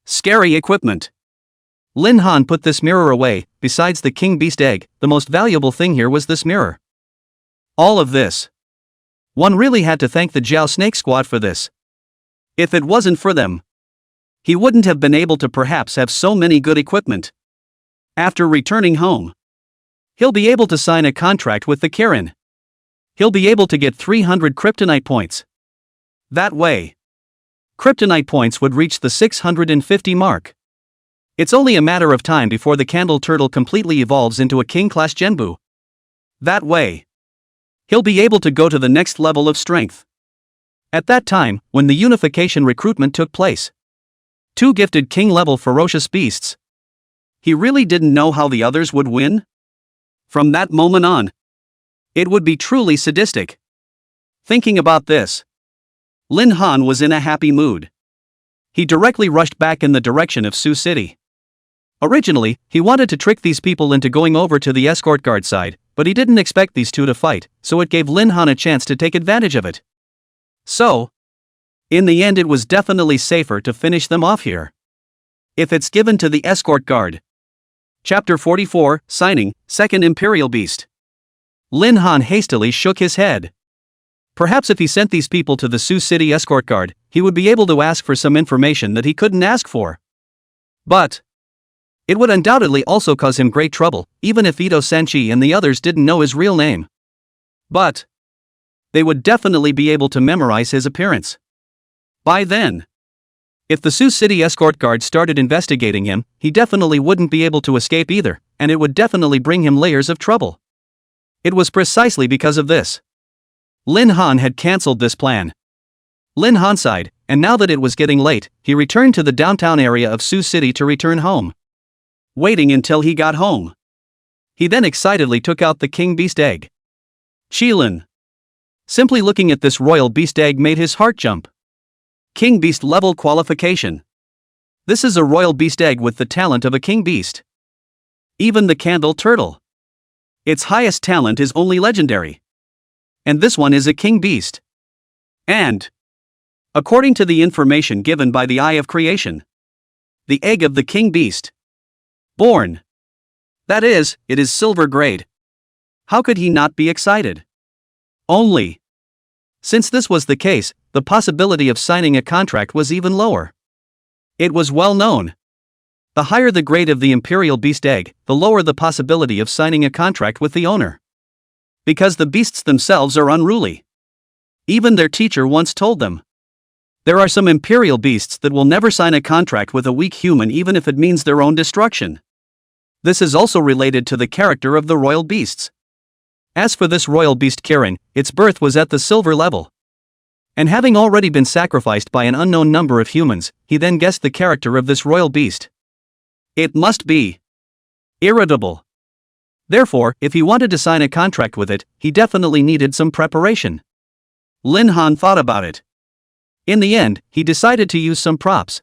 A: Scary equipment. Lin Han put this mirror away. Besides the king beast egg, the most valuable thing here was this mirror. All of this. One really had to thank the Jiao Snake Squad for this. If it wasn't for them, he wouldn't have been able to perhaps have so many good equipment. After returning home, he'll be able to sign a contract with the Kirin. He'll be able to get 300 kryptonite points. That way, kryptonite points would reach the 650 mark. It's only a matter of time before the Candle Turtle completely evolves into a king-class Genbu. That way, he'll be able to go to the next level of strength. At that time, when the unification recruitment took place, 2 gifted king-level ferocious beasts. He really didn't know how the others would win? From that moment on, it would be truly sadistic. Thinking about this, Lin Han was in a happy mood. He directly rushed back in the direction of Sioux City. Originally, he wanted to trick these people into going over to the escort guard side, but he didn't expect these two to fight, so it gave Lin Han a chance to take advantage of it. So, in the end it was definitely safer to finish them off here. If it's given to the escort guard. Chapter 44, Signing, Second Imperial Beast. Lin Han hastily shook his head. Perhaps if he sent these people to the Sioux City escort guard, he would be able to ask for some information that he couldn't ask for. But it would undoubtedly also cause him great trouble, even if Ito Senshi and the others didn't know his real name. But they would definitely be able to memorize his appearance. By then, if the Sioux City escort guard started investigating him, he definitely wouldn't be able to escape either, and it would definitely bring him layers of trouble. It was precisely because of this Lin Han had cancelled this plan. Lin Han sighed, and now that it was getting late, he returned to the downtown area of Sioux City to return home. Waiting until he got home, he then excitedly took out the king beast egg. Qilin. Simply looking at this royal beast egg made his heart jump. King beast level qualification. This is a royal beast egg with the talent of a king beast. Even the Candle Turtle, its highest talent is only legendary. And this one is a king beast. And according to the information given by the Eye of Creation, the egg of the king beast born. That is, it is silver grade. How could he not be excited? Only. Since this was the case, the possibility of signing a contract was even lower. It was well known. The higher the grade of the Imperial Beast Egg, the lower the possibility of signing a contract with the owner. Because the beasts themselves are unruly. Even their teacher once told them. There are some Imperial beasts that will never sign a contract with a weak human even if it means their own destruction. This is also related to the character of the royal beasts. As for this royal beast Kirin, its birth was at the silver level. And having already been sacrificed by an unknown number of humans, he then guessed the character of this royal beast. It must be irritable. Therefore, if he wanted to sign a contract with it, he definitely needed some preparation. Lin Han thought about it. In the end, he decided to use some props.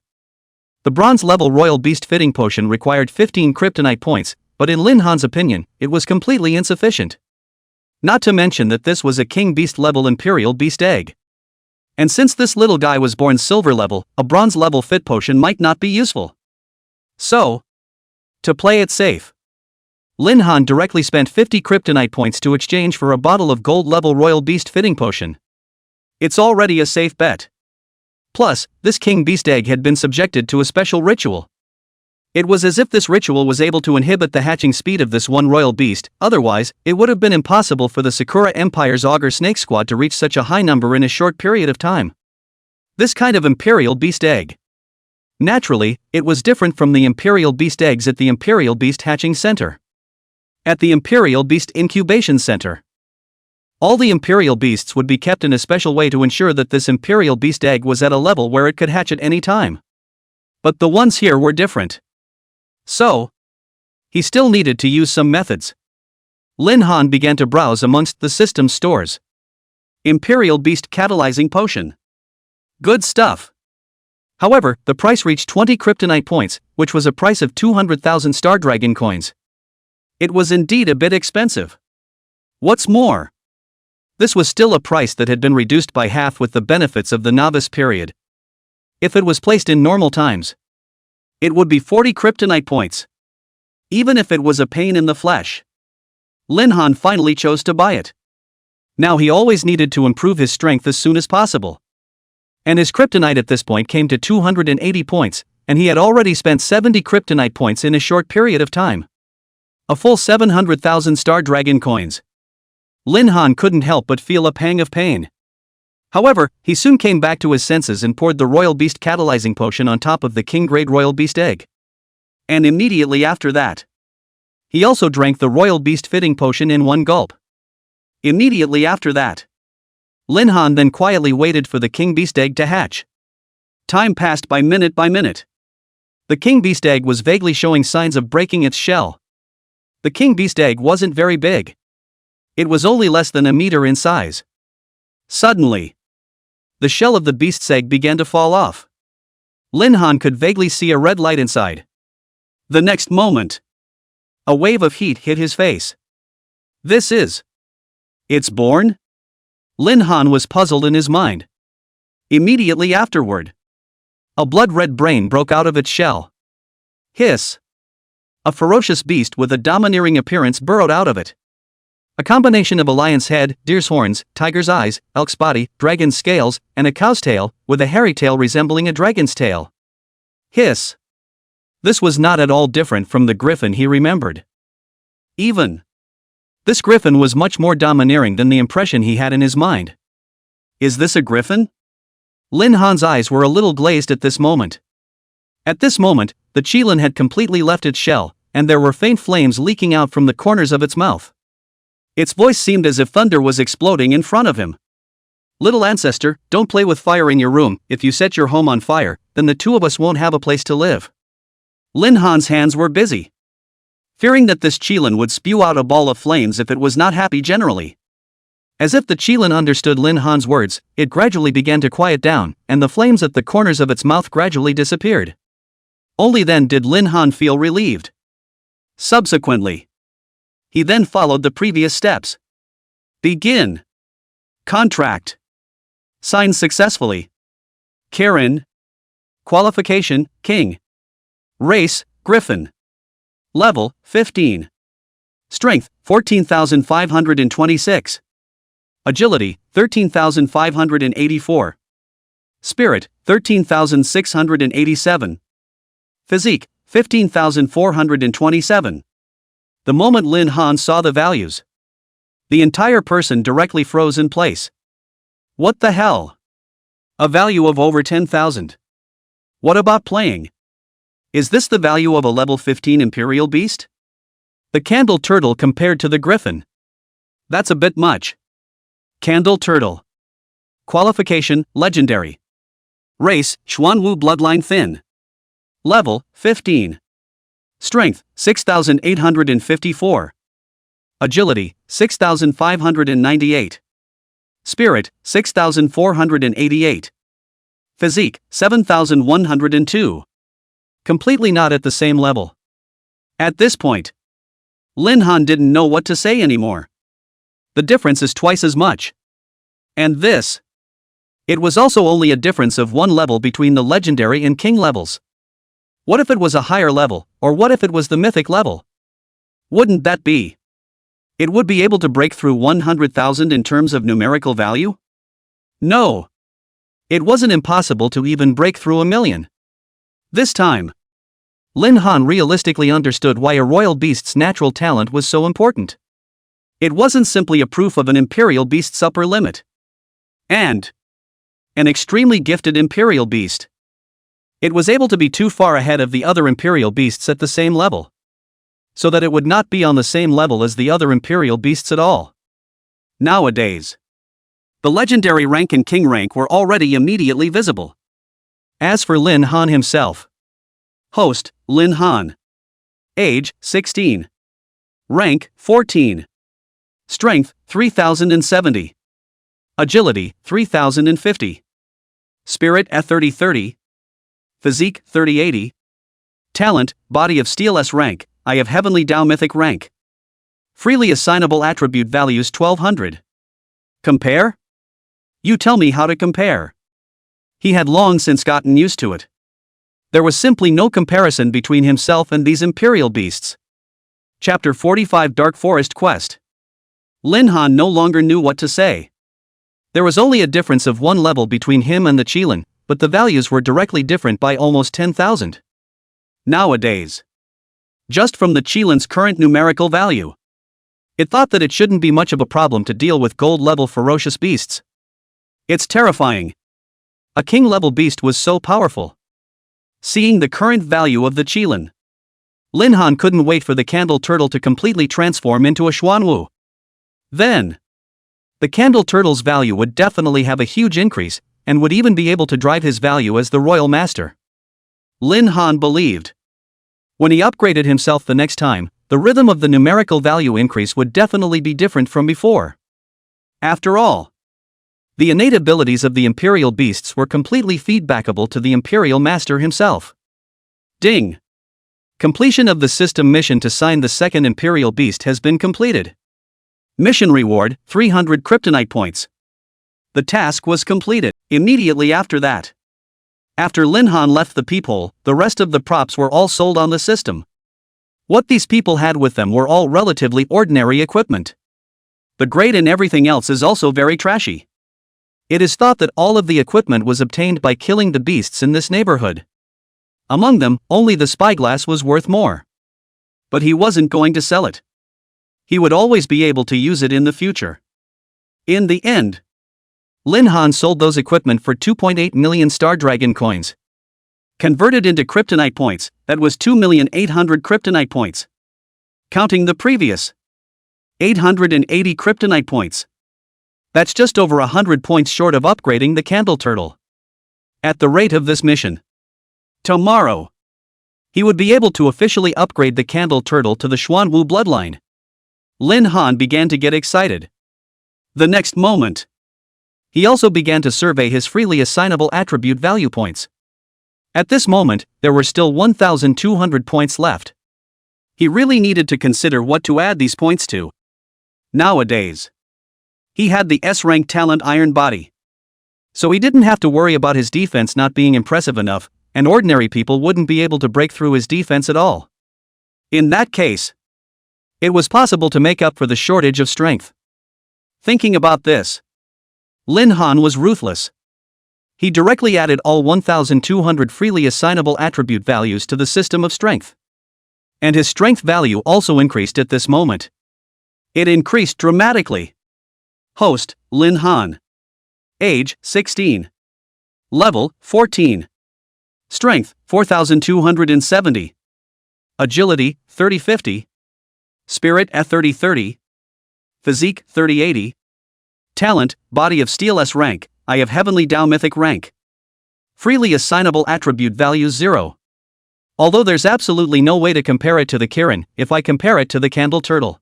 A: The bronze-level royal beast fitting potion required 15 kryptonite points, but in Lin Han's opinion, it was completely insufficient. Not to mention that this was a king beast-level imperial beast egg. And since this little guy was born silver-level, a bronze-level fit potion might not be useful. So, to play it safe, Lin Han directly spent 50 kryptonite points to exchange for a bottle of gold-level royal beast fitting potion. It's already a safe bet. Plus, this king beast egg had been subjected to a special ritual. It was as if this ritual was able to inhibit the hatching speed of this one royal beast, otherwise, it would have been impossible for the Sakura Empire's Augur Snake Squad to reach such a high number in a short period of time. This kind of imperial beast egg. Naturally, it was different from the imperial beast eggs at the Imperial Beast Hatching Center. At the Imperial Beast Incubation Center, all the imperial beasts would be kept in a special way to ensure that this imperial beast egg was at a level where it could hatch at any time. But the ones here were different. So, he still needed to use some methods. Lin Han began to browse amongst the system stores. Imperial Beast Catalyzing Potion. Good stuff. However, the price reached 20 kryptonite points, which was a price of 200,000 Star Dragon coins. It was indeed a bit expensive. What's more, this was still a price that had been reduced by half with the benefits of the novice period. If it was placed in normal times, it would be 40 kryptonite points. Even if it was a pain in the flesh. Lin Han finally chose to buy it. Now he always needed to improve his strength as soon as possible. And his kryptonite at this point came to 280 points, and he had already spent 70 kryptonite points in a short period of time. A full 700,000 Star Dragon coins. Lin Han couldn't help but feel a pang of pain. However, he soon came back to his senses and poured the Royal Beast catalyzing potion on top of the King Grade Royal Beast egg. And immediately after that, he also drank the Royal Beast fitting potion in one gulp. Immediately after that, Lin Han then quietly waited for the King Beast egg to hatch. Time passed by minute by minute. The King Beast egg was vaguely showing signs of breaking its shell. The King Beast egg wasn't very big. It was only less than a meter in size. Suddenly, the shell of the beast's egg began to fall off. Lin Han could vaguely see a red light inside. The next moment, a wave of heat hit his face. It's born? Lin Han was puzzled in his mind. Immediately afterward, a blood-red brain broke out of its shell. Hiss! A ferocious beast with a domineering appearance burrowed out of it. A combination of a lion's head, deer's horns, tiger's eyes, elk's body, dragon's scales, and a cow's tail, with a hairy tail resembling a dragon's tail. Hiss! This was not at all different from the griffin he remembered. This griffin was much more domineering than the impression he had in his mind. Is this a griffin? Lin Han's eyes were a little glazed at this moment. At this moment, the qilin had completely left its shell, and there were faint flames leaking out from the corners of its mouth. Its voice seemed as if thunder was exploding in front of him. Little ancestor, don't play with fire in your room. If you set your home on fire, then the two of us won't have a place to live. Lin Han's hands were busy, fearing that this qilin would spew out a ball of flames if it was not happy generally. As if the qilin understood Lin Han's words, it gradually began to quiet down, and the flames at the corners of its mouth gradually disappeared. Only then did Lin Han feel relieved. Subsequently, he then followed the previous steps. Begin. Contract. Signed successfully. Karen. Qualification, King. Race, Griffin. Level, 15. Strength, 14,526. Agility, 13,584. Spirit, 13,687. Physique, 15,427. The moment Lin Han saw the values, the entire person directly froze in place. What the hell? A value of over 10,000. What about playing? Is this the value of a level 15 Imperial Beast? The Candle Turtle compared to the Griffin. That's a bit much. Candle Turtle. Qualification, Legendary. Race, Xuanwu bloodline thin. Level, 15. Strength, 6,854. Agility, 6,598. Spirit, 6,488. Physique, 7,102. Completely not at the same level. At this point, Lin Han didn't know what to say anymore. The difference is twice as much. And this. It was also only a difference of one level between the legendary and king levels. What if it was a higher level, or what if it was the mythic level? Wouldn't that be? It would be able to break through 100,000 in terms of numerical value? No. It wasn't impossible to even break through 1,000,000. This time, Lin Han realistically understood why a royal beast's natural talent was so important. It wasn't simply a proof of an imperial beast's upper limit. And an extremely gifted imperial beast. It was able to be too far ahead of the other imperial beasts at the same level, so that it would not be on the same level as the other imperial beasts at all. Nowadays, the legendary rank and king rank were already immediately visible. As for Lin Han himself. Host, Lin Han. Age, 16. Rank, 14. Strength, 3,070. Agility, 3,050. Spirit at 3030. Physique 3080. Talent, body of steel S rank, I have heavenly Tao mythic rank. Freely assignable attribute values 1200. Compare? You tell me how to compare. He had long since gotten used to it. There was simply no comparison between himself and these imperial beasts. Chapter 45 Dark Forest Quest. Lin Han no longer knew what to say. There was only a difference of one level between him and the Qilin, but the values were directly different by almost 10,000. Nowadays. Just from the Qilin's current numerical value. It thought that it shouldn't be much of a problem to deal with gold-level ferocious beasts. It's terrifying. A king-level beast was so powerful. Seeing the current value of the Qilin, Lin Han couldn't wait for the candle turtle to completely transform into a Xuanwu. Then, the candle turtle's value would definitely have a huge increase, and would even be able to drive his value as the royal master. Lin Han believed. When he upgraded himself the next time, the rhythm of the numerical value increase would definitely be different from before. After all, the innate abilities of the imperial beasts were completely feedbackable to the imperial master himself. Ding! Completion of the system mission to sign the second imperial beast has been completed. Mission reward, 300 kryptonite points. The task was completed. Immediately after that. After Lin Han left the peephole, the rest of the props were all sold on the system. What these people had with them were all relatively ordinary equipment. The grade and everything else is also very trashy. It is thought that all of the equipment was obtained by killing the beasts in this neighborhood. Among them, only the spyglass was worth more. But he wasn't going to sell it. He would always be able to use it in the future. In the end, Lin Han sold those equipment for 2.8 million Star Dragon coins. Converted into kryptonite points, that was 2,800,000 kryptonite points. Counting the previous 880 kryptonite points. That's just over 100 points short of upgrading the candle turtle. At the rate of this mission, tomorrow, he would be able to officially upgrade the candle turtle to the Xuanwu bloodline. Lin Han began to get excited. The next moment, he also began to survey his freely assignable attribute value points. At this moment, there were still 1,200 points left. He really needed to consider what to add these points to. Nowadays, he had the S-rank talent Iron Body. So he didn't have to worry about his defense not being impressive enough, and ordinary people wouldn't be able to break through his defense at all. In that case, it was possible to make up for the shortage of strength. Thinking about this, Lin Han was ruthless. He directly added all 1,200 freely assignable attribute values to the system of strength. And his strength value also increased at this moment. It increased dramatically. Host, Lin Han. Age, 16. Level, 14. Strength, 4,270. Agility, 3050. Spirit, 3030. Physique, 3080. Talent, body of steel S rank, I have heavenly Tao mythic rank. Freely assignable attribute values 0. Although there's absolutely no way to compare it to the Kirin, if I compare it to the candle turtle,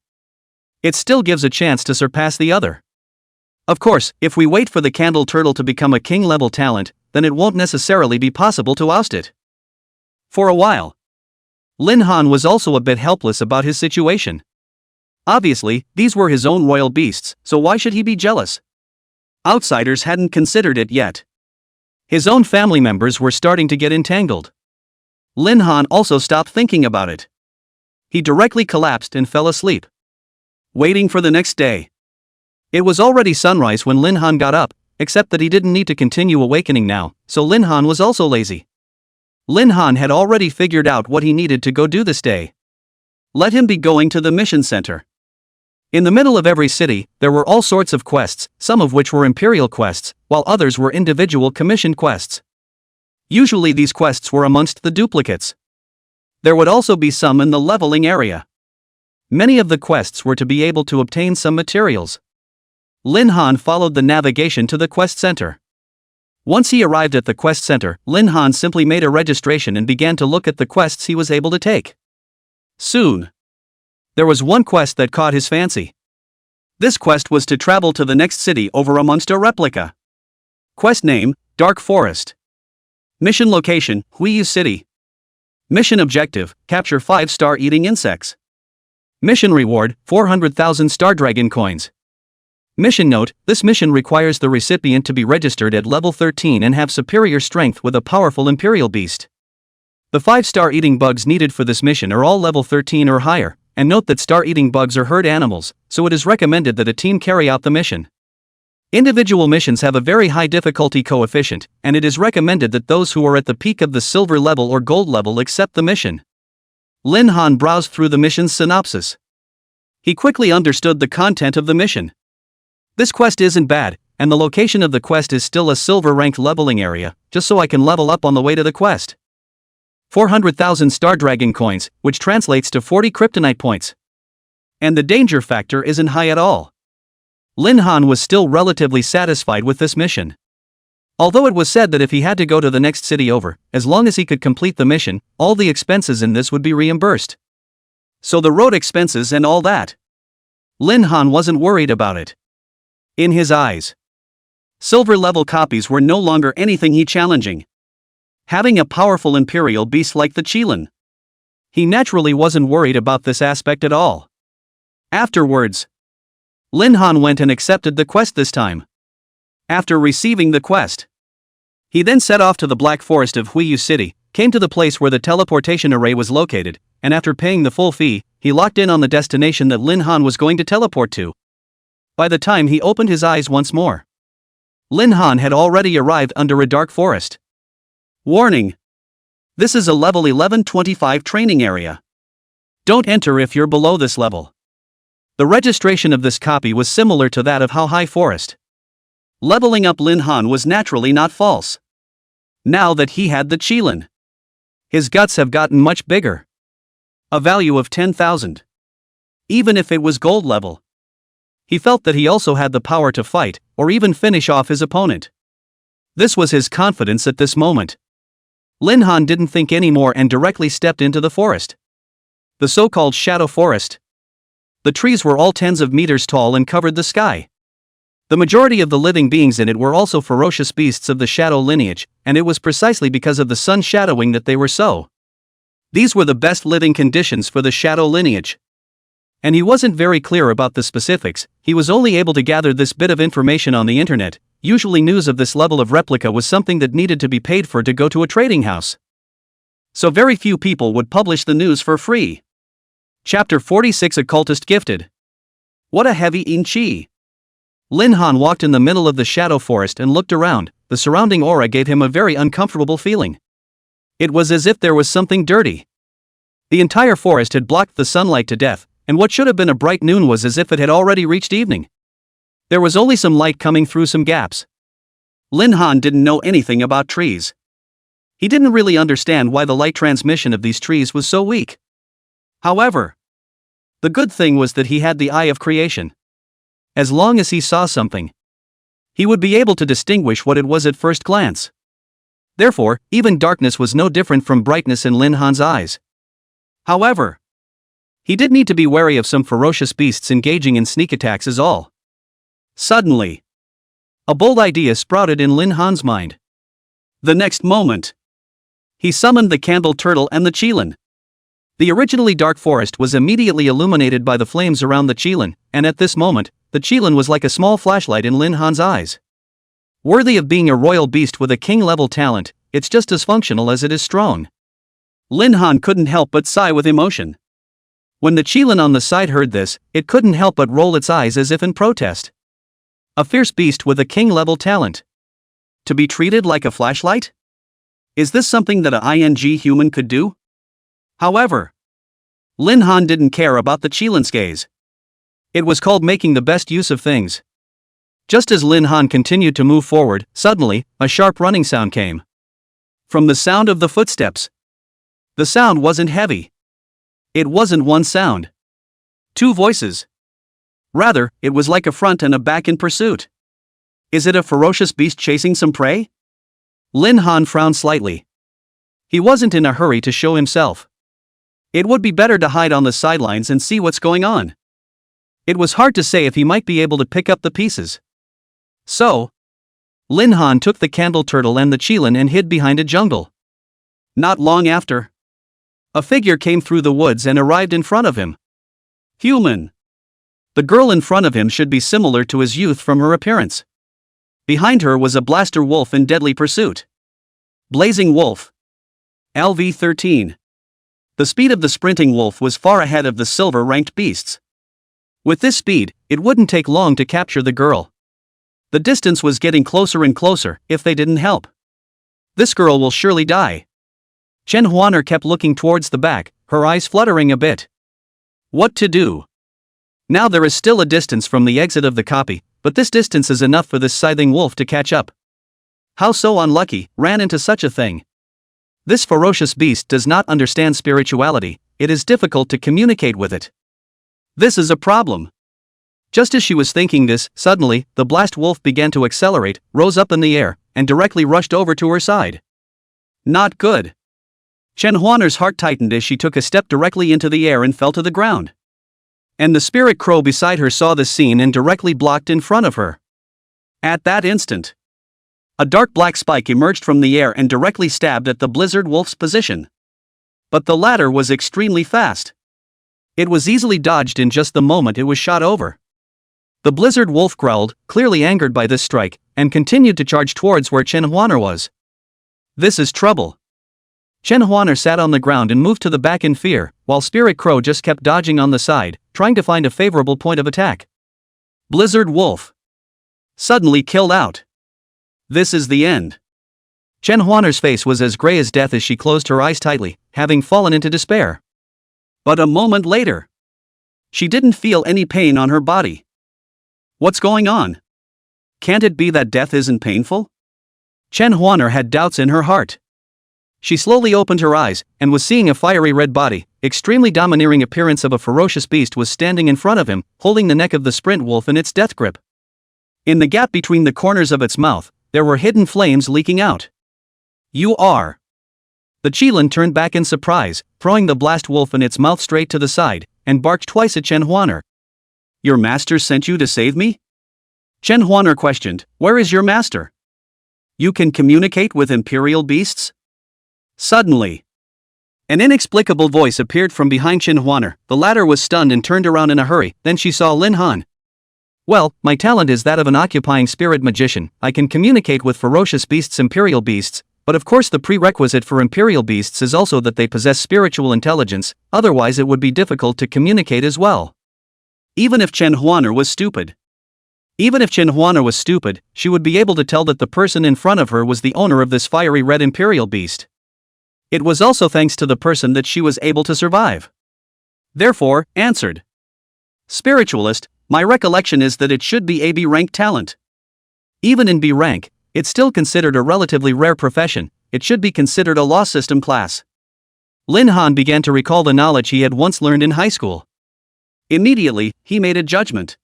A: it still gives a chance to surpass the other. Of course, if we wait for the candle turtle to become a king-level talent, then it won't necessarily be possible to oust it. For a while, Lin Han was also a bit helpless about his situation. Obviously, these were his own royal beasts, so why should he be jealous? Outsiders hadn't considered it yet. His own family members were starting to get entangled. Lin Han also stopped thinking about it. He directly collapsed and fell asleep, waiting for the next day. It was already sunrise when Lin Han got up, except that he didn't need to continue awakening now, so Lin Han was also lazy. Lin Han had already figured out what he needed to go do this day. Let him be going to the mission center. In the middle of every city, there were all sorts of quests, some of which were imperial quests, while others were individual commissioned quests. Usually these quests were amongst the duplicates. There would also be some in the leveling area. Many of the quests were to be able to obtain some materials. Lin Han followed the navigation to the quest center. Once he arrived at the quest center, Lin Han simply made a registration and began to look at the quests he was able to take. Soon, there was one quest that caught his fancy. This quest was to travel to the next city over amongst a replica. Quest name, Dark Forest. Mission location, Huiyu City. Mission objective, capture 5-star eating insects. Mission reward, 400,000 star dragon coins. Mission note, this mission requires the recipient to be registered at level 13 and have superior strength with a powerful imperial beast. The 5-star eating bugs needed for this mission are all level 13 or higher, and note that star-eating bugs are herd animals, so it is recommended that a team carry out the mission. Individual missions have a very high difficulty coefficient, and it is recommended that those who are at the peak of the silver level or gold level accept the mission. Lin Han browsed through the mission's synopsis. He quickly understood the content of the mission. This quest isn't bad, and the location of the quest is still a silver-ranked leveling area, just so I can level up on the way to the quest. 400,000 star dragon coins, which translates to 40 kryptonite points. And the danger factor isn't high at all. Lin Han was still relatively satisfied with this mission. Although it was said that if he had to go to the next city over, as long as he could complete the mission, all the expenses in this would be reimbursed. So the road expenses and all that. Lin Han wasn't worried about it. In his eyes, silver level copies were no longer anything he challenging. Having a powerful imperial beast like the Qilin, he naturally wasn't worried about this aspect at all. Afterwards, Lin Han went and accepted the quest this time. After receiving the quest, he then set off to the Black Forest of Huiyu City, came to the place where the teleportation array was located, and after paying the full fee, he locked in on the destination that Lin Han was going to teleport to. By the time he opened his eyes once more, Lin Han had already arrived under a dark forest. Warning! This is a level 1125 training area. Don't enter if you're below this level. The registration of this copy was similar to that of How High Forest. Leveling up Lin Han was naturally not false. Now that he had the Qilin, his guts have gotten much bigger. A value of 10,000. Even if it was gold level. He felt that he also had the power to fight, or even finish off his opponent. This was his confidence at this moment. Lin Han didn't think anymore and directly stepped into the forest. The so-called shadow forest. The trees were all tens of meters tall and covered the sky. The majority of the living beings in it were also ferocious beasts of the shadow lineage, and it was precisely because of the sun shadowing that they were so. These were the best living conditions for the shadow lineage. And he wasn't very clear about the specifics, he was only able to gather this bit of information on the internet. Usually news of this level of replica was something that needed to be paid for to go to a trading house. So very few people would publish the news for free. Chapter 46 Occultist Gifted. What a heavy chi. Lin Han walked in the middle of the shadow forest and looked around. The surrounding aura gave him a very uncomfortable feeling. It was as if there was something dirty. The entire forest had blocked the sunlight to death, and what should have been a bright noon was as if it had already reached evening. There was only some light coming through some gaps. Lin Han didn't know anything about trees. He didn't really understand why the light transmission of these trees was so weak. However, the good thing was that he had the eye of creation. As long as he saw something, he would be able to distinguish what it was at first glance. Therefore, even darkness was no different from brightness in Lin Han's eyes. However, he did need to be wary of some ferocious beasts engaging in sneak attacks is all. Suddenly, a bold idea sprouted in Lin Han's mind. The next moment, he summoned the candle turtle and the Qilin. The originally dark forest was immediately illuminated by the flames around the Qilin, and at this moment, the Qilin was like a small flashlight in Lin Han's eyes. Worthy of being a royal beast with a king-level talent, it's just as functional as it is strong. Lin Han couldn't help but sigh with emotion. When the Qilin on the side heard this, it couldn't help but roll its eyes as if in protest. A fierce beast with a king-level talent. To be treated like a flashlight? Is this something that a ING human could do? However, Lin Han didn't care about the Qilin's gaze. It was called making the best use of things. Just as Lin Han continued to move forward, suddenly, a sharp running sound came. From the sound of the footsteps. The sound wasn't heavy. It wasn't one sound. Two voices. Rather, it was like a front and a back in pursuit. Is it a ferocious beast chasing some prey? Lin Han frowned slightly. He wasn't in a hurry to show himself. It would be better to hide on the sidelines and see what's going on. It was hard to say if he might be able to pick up the pieces. So, Lin Han took the candle turtle and the qilin and hid behind a jungle. Not long after, a figure came through the woods and arrived in front of him. Human. The girl in front of him should be similar to his youth from her appearance. Behind her was a blaster wolf in deadly pursuit. Blazing wolf. LV-13. The speed of the sprinting wolf was far ahead of the silver-ranked beasts. With this speed, it wouldn't take long to capture the girl. The distance was getting closer and closer, if they didn't help. This girl will surely die. Chen Huaner kept looking towards the back, her eyes fluttering a bit. What to do? Now there is still a distance from the exit of the copy, but this distance is enough for this scything wolf to catch up. How so unlucky, ran into such a thing. This ferocious beast does not understand spirituality, it is difficult to communicate with it. This is a problem. Just as she was thinking this, suddenly, the blast wolf began to accelerate, rose up in the air, and directly rushed over to her side. Not good. Chen Huaner's heart tightened as she took a step directly into the air and fell to the ground. And the spirit crow beside her saw this scene and directly blocked in front of her. At that instant, a dark black spike emerged from the air and directly stabbed at the blizzard wolf's position. But the latter was extremely fast. It was easily dodged in just the moment it was shot over. The blizzard wolf growled, clearly angered by this strike, and continued to charge towards where Chen Huaner was. This is trouble. Chen Huaner sat on the ground and moved to the back in fear, while Spirit Crow just kept dodging on the side, trying to find a favorable point of attack. Blizzard wolf. Suddenly killed out. This is the end. Chen Huaner's face was as gray as death as she closed her eyes tightly, having fallen into despair. But a moment later, she didn't feel any pain on her body. What's going on? Can't it be that death isn't painful? Chen Huaner had doubts in her heart. She slowly opened her eyes, and was seeing a fiery red body, extremely domineering appearance of a ferocious beast was standing in front of him, holding the neck of the sprint wolf in its death grip. In the gap between the corners of its mouth, there were hidden flames leaking out. You are. The qilin turned back in surprise, throwing the blast wolf in its mouth straight to the side, and barked twice at Chen Huaner. Your master sent you to save me? Chen Huaner questioned, where is your master? You can communicate with imperial beasts? Suddenly, an inexplicable voice appeared from behind Chen Huaner. The latter was stunned and turned around in a hurry, then she saw Lin Han. Well, my talent is that of an occupying spirit magician. I can communicate with ferocious beasts, imperial beasts, but of course the prerequisite for imperial beasts is also that they possess spiritual intelligence, otherwise it would be difficult to communicate as well. Even if Chen Huaner was stupid. She would be able to tell that the person in front of her was the owner of this fiery red imperial beast. It was also thanks to the person that she was able to survive. Therefore, answered. Spiritualist, my recollection is that it should be a B rank talent. Even in B rank, it's still considered a relatively rare profession, it should be considered a law system class. Lin Han began to recall the knowledge he had once learned in high school. Immediately, he made a judgment.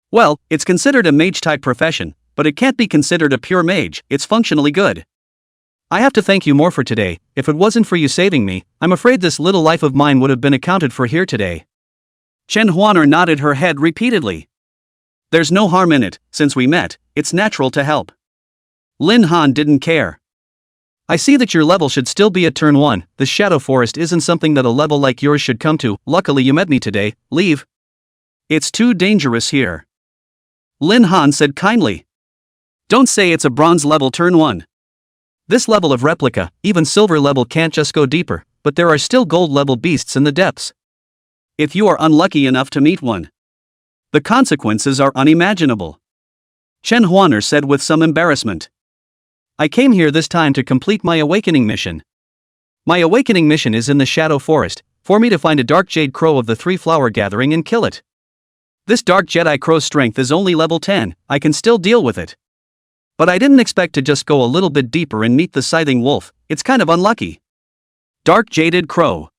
A: Well, it's considered a mage-type profession, but it can't be considered a pure mage, it's functionally good. I have to thank you more for today. If it wasn't for you saving me, I'm afraid this little life of mine would have been accounted for here today. Chen Huaner nodded her head repeatedly. There's no harm in it, since we met, it's natural to help. Lin Han didn't care. I see that your level should still be at turn 1, the shadow forest isn't something that a level like yours should come to, luckily you met me today, leave. It's too dangerous here. Lin Han said kindly. Don't say it's a bronze level turn 1. This level of replica, even silver level can't just go deeper, but there are still gold level beasts in the depths. If you are unlucky enough to meet one, the consequences are unimaginable. Chen Huaner said with some embarrassment. I came here this time to complete my awakening mission. My awakening mission is in the Shadow Forest, for me to find a dark jade crow of the 3 flower gathering and kill it. This dark Jedi crow's strength is only level 10, I can still deal with it. But I didn't expect to just go a little bit deeper and meet the scything wolf, it's kind of unlucky. Dark jaded crow.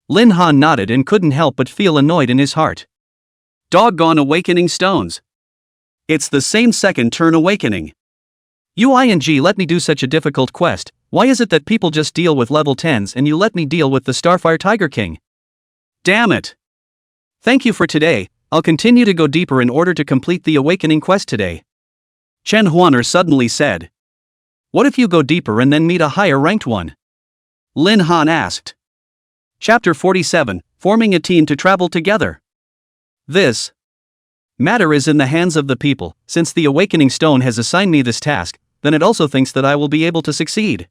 A: Lin Han nodded and couldn't help but feel annoyed in his heart. Doggone awakening stones. It's the same second turn awakening. UING let me do such a difficult quest, why is it that people just deal with level 10s and you let me deal with the Starfire Tiger King? Damn it. Thank you for today, I'll continue to go deeper in order to complete the awakening quest today. Chen Huaner suddenly said. What if you go deeper and then meet a higher ranked one? Lin Han asked. Chapter 47, Forming a Team to Travel Together. This matter is in the hands of the people. Since the Awakening Stone has assigned me this task, then it also thinks that I will be able to succeed.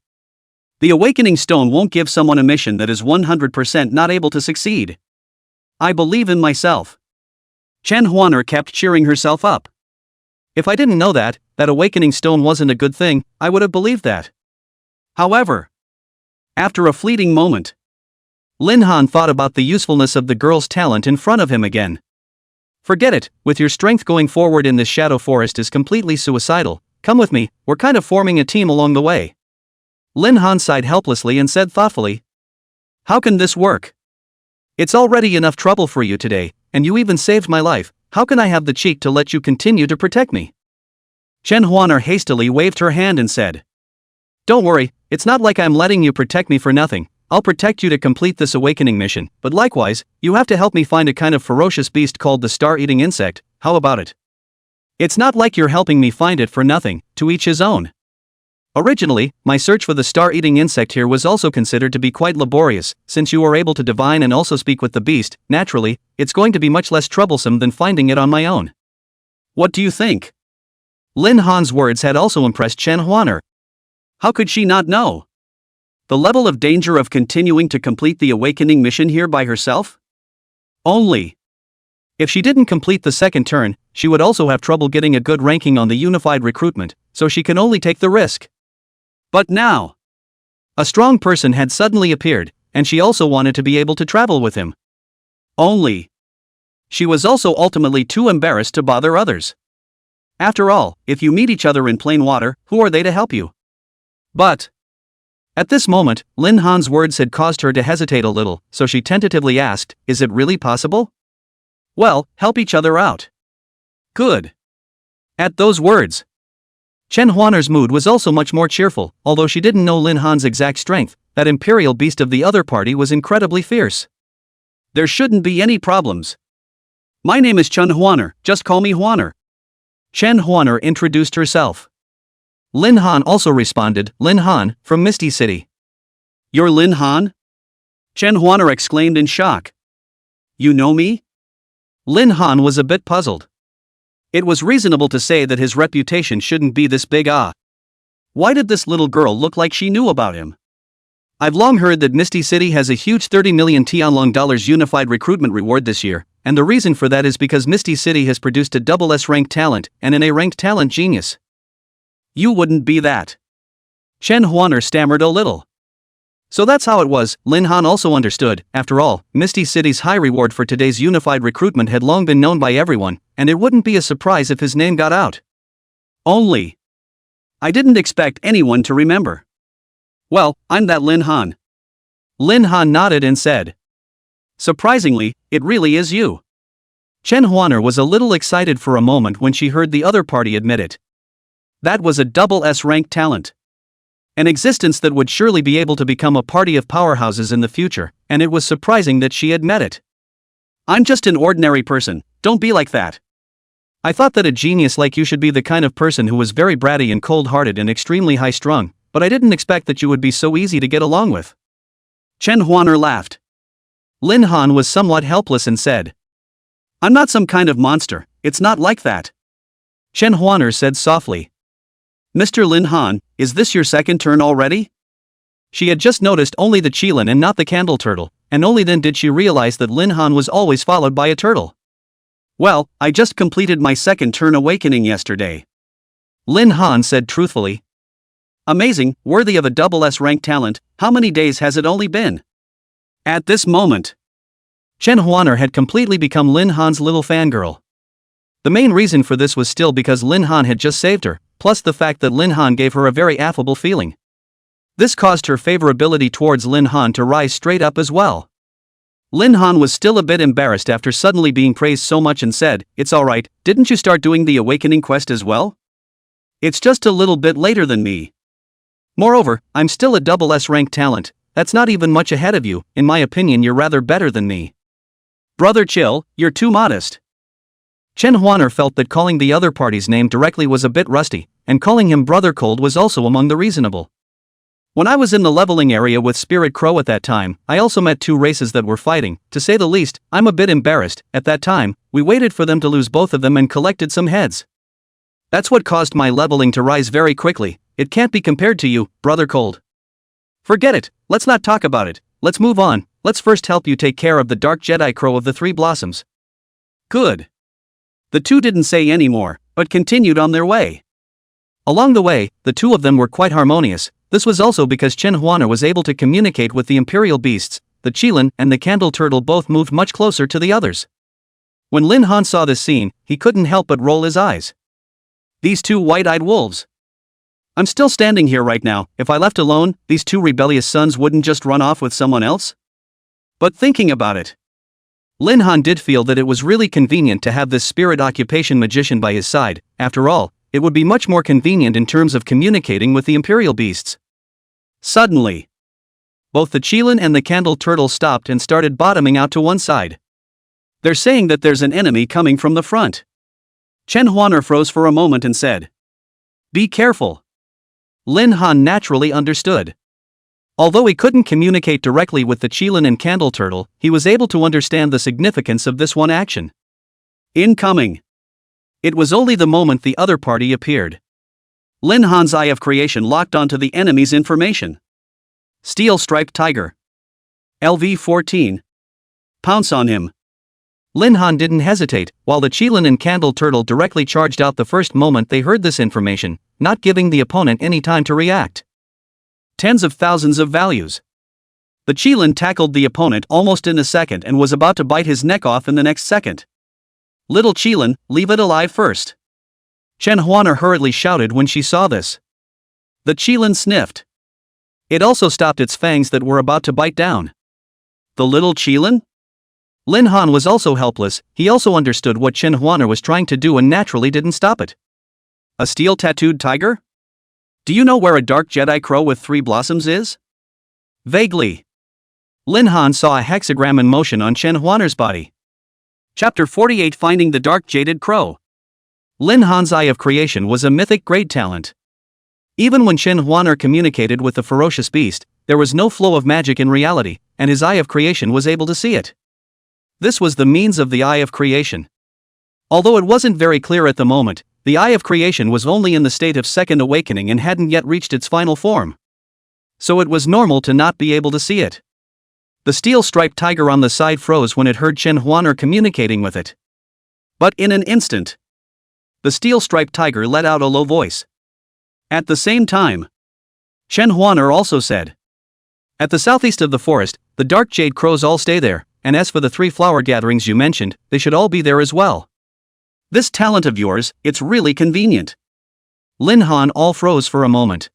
A: The Awakening Stone won't give someone a mission that is 100% not able to succeed. I believe in myself. Chen Huaner kept cheering herself up. If I didn't know that Awakening Stone wasn't a good thing, I would have believed that. However, after a fleeting moment, Lin Han thought about the usefulness of the girl's talent in front of him again. Forget it, with your strength going forward in this shadow forest is completely suicidal. Come with me, we're kind of forming a team along the way. Lin Han sighed helplessly and said thoughtfully. How can this work? It's already enough trouble for you today, and you even saved my life. How can I have the cheek to let you continue to protect me? Chen Huaner hastily waved her hand and said. Don't worry, it's not like I'm letting you protect me for nothing. I'll protect you to complete this awakening mission, but likewise, you have to help me find a kind of ferocious beast called the star-eating insect. How about it? It's not like you're helping me find it for nothing, to each his own. Originally, my search for the star-eating insect here was also considered to be quite laborious. Since you are able to divine and also speak with the beast, naturally, it's going to be much less troublesome than finding it on my own. What do you think? Lin Han's words had also impressed Chen Huaner. How could she not know the level of danger of continuing to complete the awakening mission here by herself? Only if she didn't complete the second turn, she would also have trouble getting a good ranking on the unified recruitment, so she can only take the risk. But now, a strong person had suddenly appeared, and she also wanted to be able to travel with him. Only she was also ultimately too embarrassed to bother others. After all, if you meet each other in plain water, who are they to help you? But at this moment, Lin Han's words had caused her to hesitate a little, so she tentatively asked, is it really possible? Well, help each other out. Good. At those words, Chen Huaner's mood was also much more cheerful. Although she didn't know Lin Han's exact strength, that imperial beast of the other party was incredibly fierce. There shouldn't be any problems. My name is Chen Huaner, just call me Huaner. Chen Huaner introduced herself. Lin Han also responded, Lin Han, from Misty City. You're Lin Han? Chen Huaner exclaimed in shock. You know me? Lin Han was a bit puzzled. It was reasonable to say that his reputation shouldn't be this big. Why did this little girl look like she knew about him? I've long heard that Misty City has a huge 30 million Tianlong dollars unified recruitment reward this year, and the reason for that is because Misty City has produced a double S ranked talent and an A ranked talent genius. You wouldn't be that. Chen Huaner stammered a little. So that's how it was. Lin Han also understood. After all, Misty City's high reward for today's unified recruitment had long been known by everyone, and it wouldn't be a surprise if his name got out. Only I didn't expect anyone to remember. Well, I'm that Lin Han. Lin Han nodded and said. Surprisingly, it really is you. Chen Huaner was a little excited for a moment when she heard the other party admit it. That was a double S ranked talent. An existence that would surely be able to become a party of powerhouses in the future, and it was surprising that she had met it. I'm just an ordinary person, don't be like that. I thought that a genius like you should be the kind of person who was very bratty and cold-hearted and extremely high-strung, but I didn't expect that you would be so easy to get along with. Chen Huaner laughed. Lin Han was somewhat helpless and said. I'm not some kind of monster, it's not like that. Chen Huaner said softly. Mr. Lin Han, is this your second turn already? She had just noticed only the Qilin and not the candle turtle, and only then did she realize that Lin Han was always followed by a turtle. Well, I just completed my second turn awakening yesterday. Lin Han said truthfully. Amazing, worthy of a double S rank talent. How many days has it only been? At this moment, Chen Huaner had completely become Lin Han's little fangirl. The main reason for this was still because Lin Han had just saved her, plus the fact that Lin Han gave her a very affable feeling. This caused her favorability towards Lin Han to rise straight up as well. Lin Han was still a bit embarrassed after suddenly being praised so much and said, It's alright, didn't you start doing the awakening quest as well? It's just a little bit later than me. Moreover, I'm still a double S rank talent, that's not even much ahead of you. In my opinion, you're rather better than me. Brother chill, you're too modest. Chen Huaner felt that calling the other party's name directly was a bit rusty, and calling him Brother Cold was also among the reasonable. When I was in the leveling area with Spirit Crow at that time, I also met two races that were fighting. To say the least, I'm a bit embarrassed. At that time, we waited for them to lose both of them and collected some heads. That's what caused my leveling to rise very quickly. It can't be compared to you, Brother Cold. Forget it, let's not talk about it, let's move on. Let's first help you take care of the Dark Jedi Crow of the Three Blossoms. Good. The two didn't say any more, but continued on their way. Along the way, the two of them were quite harmonious. This was also because Chen Huaner was able to communicate with the Imperial beasts. The Qilin and the Candle Turtle both moved much closer to the others. When Lin Han saw this scene, he couldn't help but roll his eyes. These two white-eyed wolves. I'm still standing here right now. If I left alone, these two rebellious sons wouldn't just run off with someone else? But thinking about it, Lin Han did feel that it was really convenient to have this spirit occupation magician by his side. After all, it would be much more convenient in terms of communicating with the Imperial beasts. Suddenly, both the Qilin and the Candle Turtle stopped and started bottoming out to one side. They're saying that there's an enemy coming from the front. Chen Huaner froze for a moment and said, "Be careful." Lin Han naturally understood. Although he couldn't communicate directly with the Qilin and Candle Turtle, he was able to understand the significance of this one action. Incoming. It was only the moment the other party appeared. Lin Han's eye of creation locked onto the enemy's information. Steel-striped tiger. LV-14. Pounce on him. Lin Han didn't hesitate, while the Qilin and Candle Turtle directly charged out the first moment they heard this information, not giving the opponent any time to react. Tens of thousands of values. The Qilin tackled the opponent almost in a second and was about to bite his neck off in the next second. "Little Qilin, leave it alive first." Chen Huaner hurriedly shouted when she saw this. The Qilin sniffed. It also stopped its fangs that were about to bite down. The little Qilin? Lin Han was also helpless. He also understood what Chen Huaner was trying to do and naturally didn't stop it. A steel-tattooed tiger? Do you know where a Dark Jedi Crow with 3 blossoms is? Vaguely. Lin Han saw a hexagram in motion on Chen Huaner's body. Chapter 48, Finding the Dark Jaded Crow. Lin Han's eye of creation was a mythic grade talent. Even when Chen Huaner communicated with the ferocious beast, there was no flow of magic in reality, and his eye of creation was able to see it. This was the means of the eye of creation. Although it wasn't very clear at the moment, the eye of creation was only in the state of second awakening and hadn't yet reached its final form. So it was normal to not be able to see it. The steel-striped tiger on the side froze when it heard Chen Huaner communicating with it. But in an instant, the steel-striped tiger let out a low voice. At the same time, Chen Huaner also said, "At the southeast of the forest, the dark jade crows all stay there, and as for the 3 flower gatherings you mentioned, they should all be there as well. This talent of yours, it's really convenient." Lin Han all froze for a moment.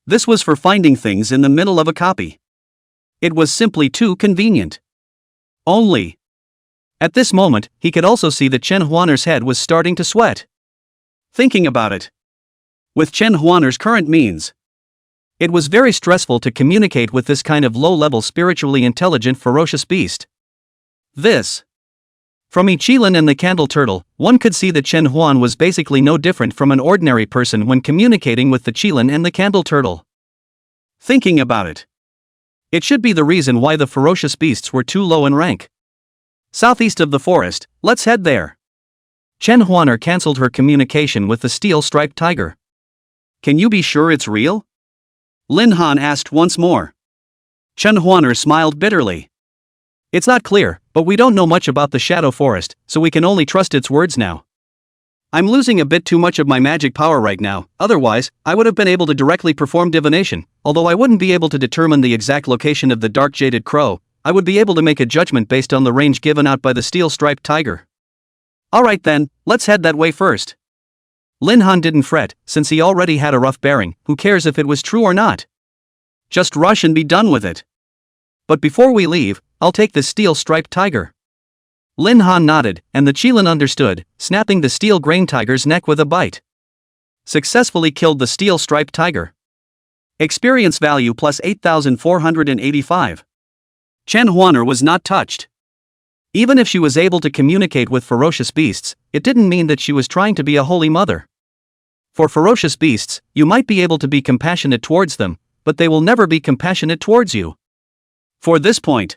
A: This was for finding things in the middle of a copy. It was simply too convenient. Only. At this moment, he could also see that Chen Huaner's head was starting to sweat. Thinking about it. With Chen Huaner's current means, it was very stressful to communicate with this kind of low-level spiritually intelligent ferocious beast. This. From Qilin and the Candle Turtle, one could see that Chen Huan was basically no different from an ordinary person when communicating with the Qilin and the Candle Turtle. Thinking about it. It should be the reason why the ferocious beasts were too low in rank. Southeast of the forest, let's head there. Chen Huaner cancelled her communication with the steel-striped tiger. Can you be sure it's real? Lin Han asked once more. Chen Huaner smiled bitterly. It's not clear, but we don't know much about the Shadow Forest, so we can only trust its words now. I'm losing a bit too much of my magic power right now, otherwise, I would have been able to directly perform divination. Although I wouldn't be able to determine the exact location of the Dark Jaded Crow, I would be able to make a judgment based on the range given out by the steel-striped tiger. Alright then, let's head that way first. Lin Han didn't fret, since he already had a rough bearing. Who cares if it was true or not? Just rush and be done with it. But before we leave, I'll take the steel-striped tiger. Lin Han nodded, and the Qilin understood, snapping the steel grain tiger's neck with a bite. Successfully killed the steel-striped tiger. Experience value plus 8,485. Chen Huaner was not touched. Even if she was able to communicate with ferocious beasts, it didn't mean that she was trying to be a holy mother. For ferocious beasts, you might be able to be compassionate towards them, but they will never be compassionate towards you. For this point,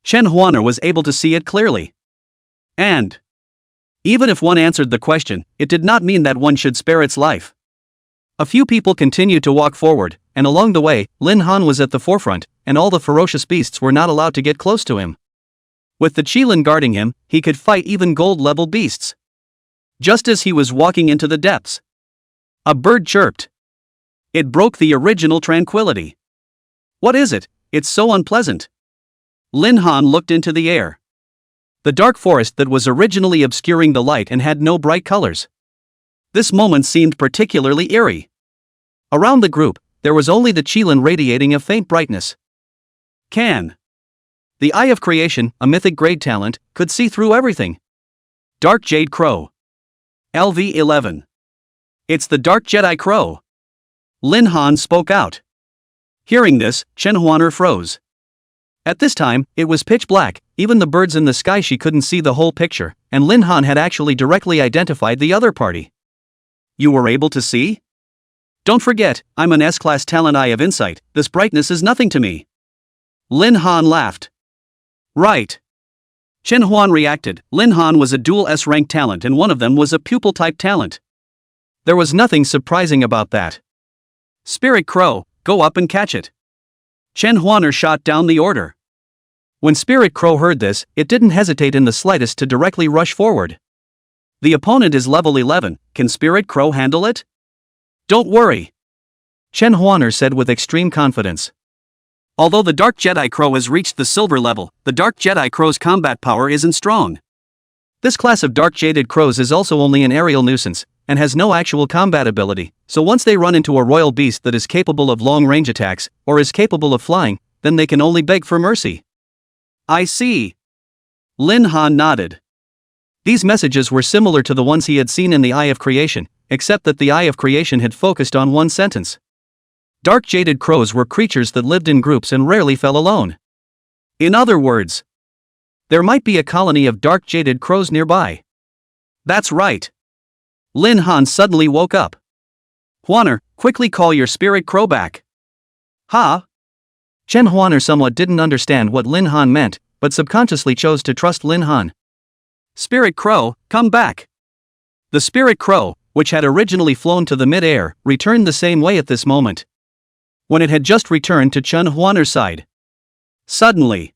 A: Chen Huaner was able to see it clearly. And even if one answered the question, it did not mean that one should spare its life. A few people continued to walk forward, and along the way, Lin Han was at the forefront, and all the ferocious beasts were not allowed to get close to him. With the Qilin guarding him, he could fight even gold-level beasts. Just as he was walking into the depths, a bird chirped. It broke the original tranquility. What is it? It's so unpleasant. Lin Han looked into the air. The dark forest that was originally obscuring the light and had no bright colors. This moment seemed particularly eerie. Around the group, there was only the Qilin radiating a faint brightness. The Eye of Creation, a mythic grade talent, could see through everything. Dark Jade Crow. LV-11. It's the Dark Jedi Crow. Lin Han spoke out. Hearing this, Chen Huaner froze. At this time, it was pitch black, even the birds in the sky she couldn't see the whole picture, and Lin Han had actually directly identified the other party. You were able to see? Don't forget, I'm an S-class talent Eye of Insight, this brightness is nothing to me. Lin Han laughed. Right. Chen Huan reacted. Lin Han was a dual S-rank talent and one of them was a pupil-type talent. There was nothing surprising about that. Spirit Crow, go up and catch it. Chen Huaner shot down the order. When Spirit Crow heard this, it didn't hesitate in the slightest to directly rush forward. The opponent is level 11, can Spirit Crow handle it? Don't worry. Chen Huaner said with extreme confidence. Although the Dark Jedi Crow has reached the silver level, the Dark Jedi Crow's combat power isn't strong. This class of Dark Jaded Crows is also only an aerial nuisance, and has no actual combat ability, so once they run into a royal beast that is capable of long-range attacks, or is capable of flying, then they can only beg for mercy. I see. Lin Han nodded. These messages were similar to the ones he had seen in the Eye of Creation, except that the Eye of Creation had focused on one sentence. Dark Jaded Crows were creatures that lived in groups and rarely fell alone. In other words, there might be a colony of Dark Jaded Crows nearby. That's right. Lin Han suddenly woke up. Huaner, quickly call your Spirit Crow back. Ha? Chen Huaner somewhat didn't understand what Lin Han meant, but subconsciously chose to trust Lin Han. Spirit Crow, come back. The Spirit Crow, which had originally flown to the mid-air, returned the same way at this moment. When it had just returned to Chen Huaner's side. Suddenly,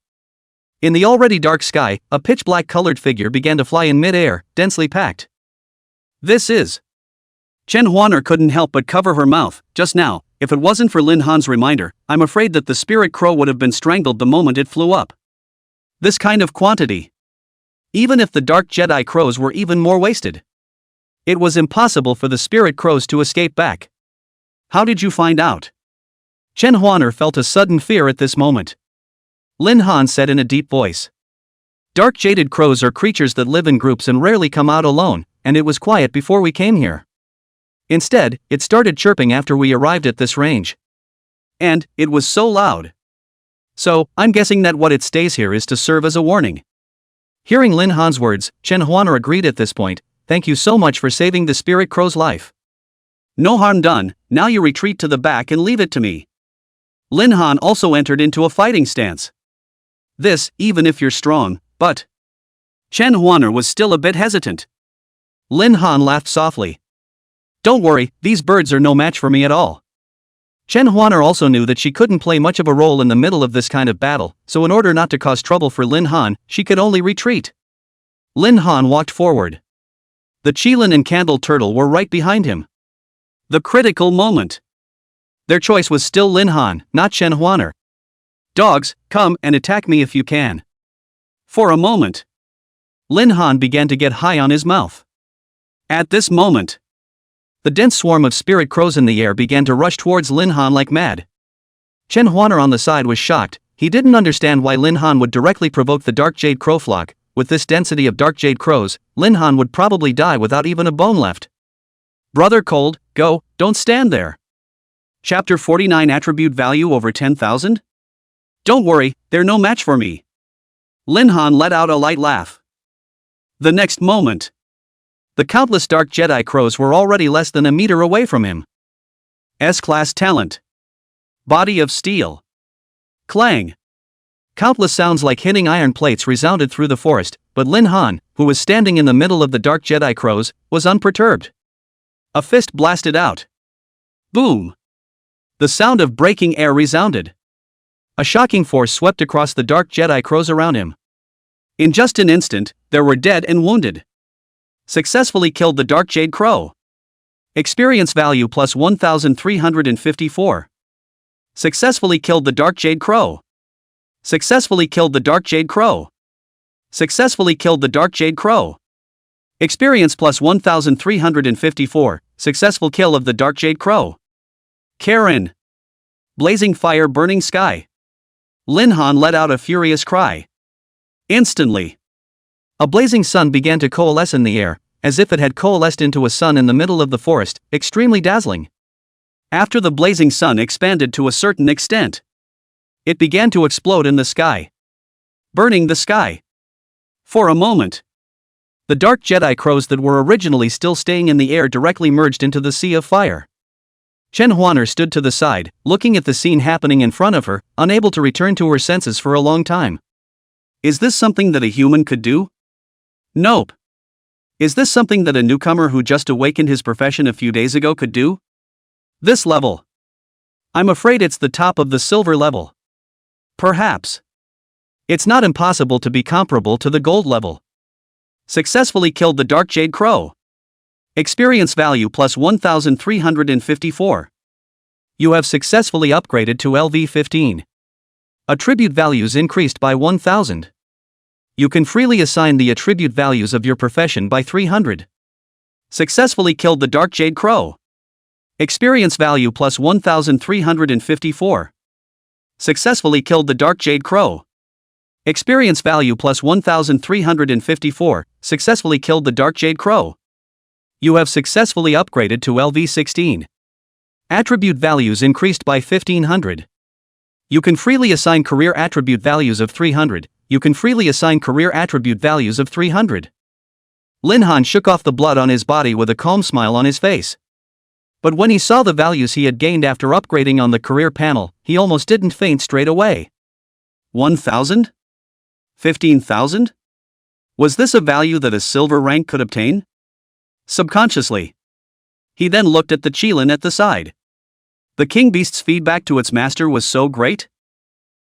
A: in the already dark sky, a pitch-black colored figure began to fly in mid-air, densely packed. This is. Chen Huaner couldn't help but cover her mouth. Just now, if it wasn't for Lin Han's reminder, I'm afraid that the Spirit Crow would have been strangled the moment it flew up. This kind of quantity. Even if the Dark Jedi Crows were even more wasted. It was impossible for the Spirit Crows to escape back. How did you find out? Chen Huaner felt a sudden fear at this moment. Lin Han said in a deep voice. Dark Jaded Crows are creatures that live in groups and rarely come out alone, and it was quiet before we came here. Instead, it started chirping after we arrived at this range. And it was so loud. So, I'm guessing that what it stays here is to serve as a warning. Hearing Lin Han's words, Chen Huaner agreed at this point. Thank you so much for saving the Spirit Crow's life. No harm done, now you retreat to the back and leave it to me. Lin Han also entered into a fighting stance. This, even if you're strong, but. Chen Huaner was still a bit hesitant. Lin Han laughed softly. Don't worry, these birds are no match for me at all. Chen Huaner also knew that she couldn't play much of a role in the middle of this kind of battle, so in order not to cause trouble for Lin Han, she could only retreat. Lin Han walked forward. The Qilin and Candle Turtle were right behind him. The critical moment. Their choice was still Lin Han, not Chen Huaner. Dogs, come and attack me if you can. For a moment, Lin Han began to get high on his mouth. At this moment, the dense swarm of Spirit Crows in the air began to rush towards Lin Han like mad. Chen Huaner on the side was shocked. He didn't understand why Lin Han would directly provoke the Dark Jade Crow flock. With this density of Dark Jade Crows, Lin Han would probably die without even a bone left. Brother Cold, go, don't stand there. Chapter 49 Attribute Value over 10,000? Don't worry, they're no match for me. Lin Han let out a light laugh. The next moment, the countless dark Jedi crows were already less than a meter away from him. S-class talent. Body of steel. Clang. Countless sounds like hitting iron plates resounded through the forest, but Lin Han, who was standing in the middle of the dark Jedi crows, was unperturbed. A fist blasted out. Boom! The sound of breaking air resounded. A shocking force swept across the dark Jedi crows around him. In just an instant, there were dead and wounded. Successfully killed the dark Jade Crow. Experience value plus 1,354. Successfully killed the dark Jade Crow. Successfully killed the dark Jade Crow. Successfully killed the dark Jade Crow. Experience plus 1,354. Successful kill of the dark Jade Crow. Karen. Blazing fire, burning sky. Lin Han let out a furious cry. Instantly, a blazing sun began to coalesce in the air, as if it had coalesced into a sun in the middle of the forest, extremely dazzling. After the blazing sun expanded to a certain extent, it began to explode in the sky, burning the sky. For a moment, the dark Jedi crows that were originally still staying in the air directly merged into the sea of fire. Chen Huaner stood to the side, looking at the scene happening in front of her, unable to return to her senses for a long time. Is this something that a human could do? Nope. Is this something that a newcomer who just awakened his profession a few days ago could do? This level. I'm afraid it's the top of the silver level. Perhaps. It's not impossible to be comparable to the gold level. Successfully killed the dark Jade Crow. Experience value plus 1,354. You have successfully upgraded to LV15. Attribute values increased by 1,000. You can freely assign the attribute values of your profession by 300. Successfully killed the dark Jade Crow. Experience value plus 1,354. Successfully killed the dark Jade Crow. Experience value plus 1,354. Successfully killed the dark Jade Crow. You have successfully upgraded to LV16. Attribute values increased by 1,500. You can freely assign career attribute values of 300. You can freely assign career attribute values of 300. Lin Han shook off the blood on his body with a calm smile on his face. But when he saw the values he had gained after upgrading on the career panel, he almost didn't faint straight away. 1,000? 15,000? Was this a value that a silver rank could obtain? Subconsciously, he then looked at the Qilin at the side. The king beast's feedback to its master was so great.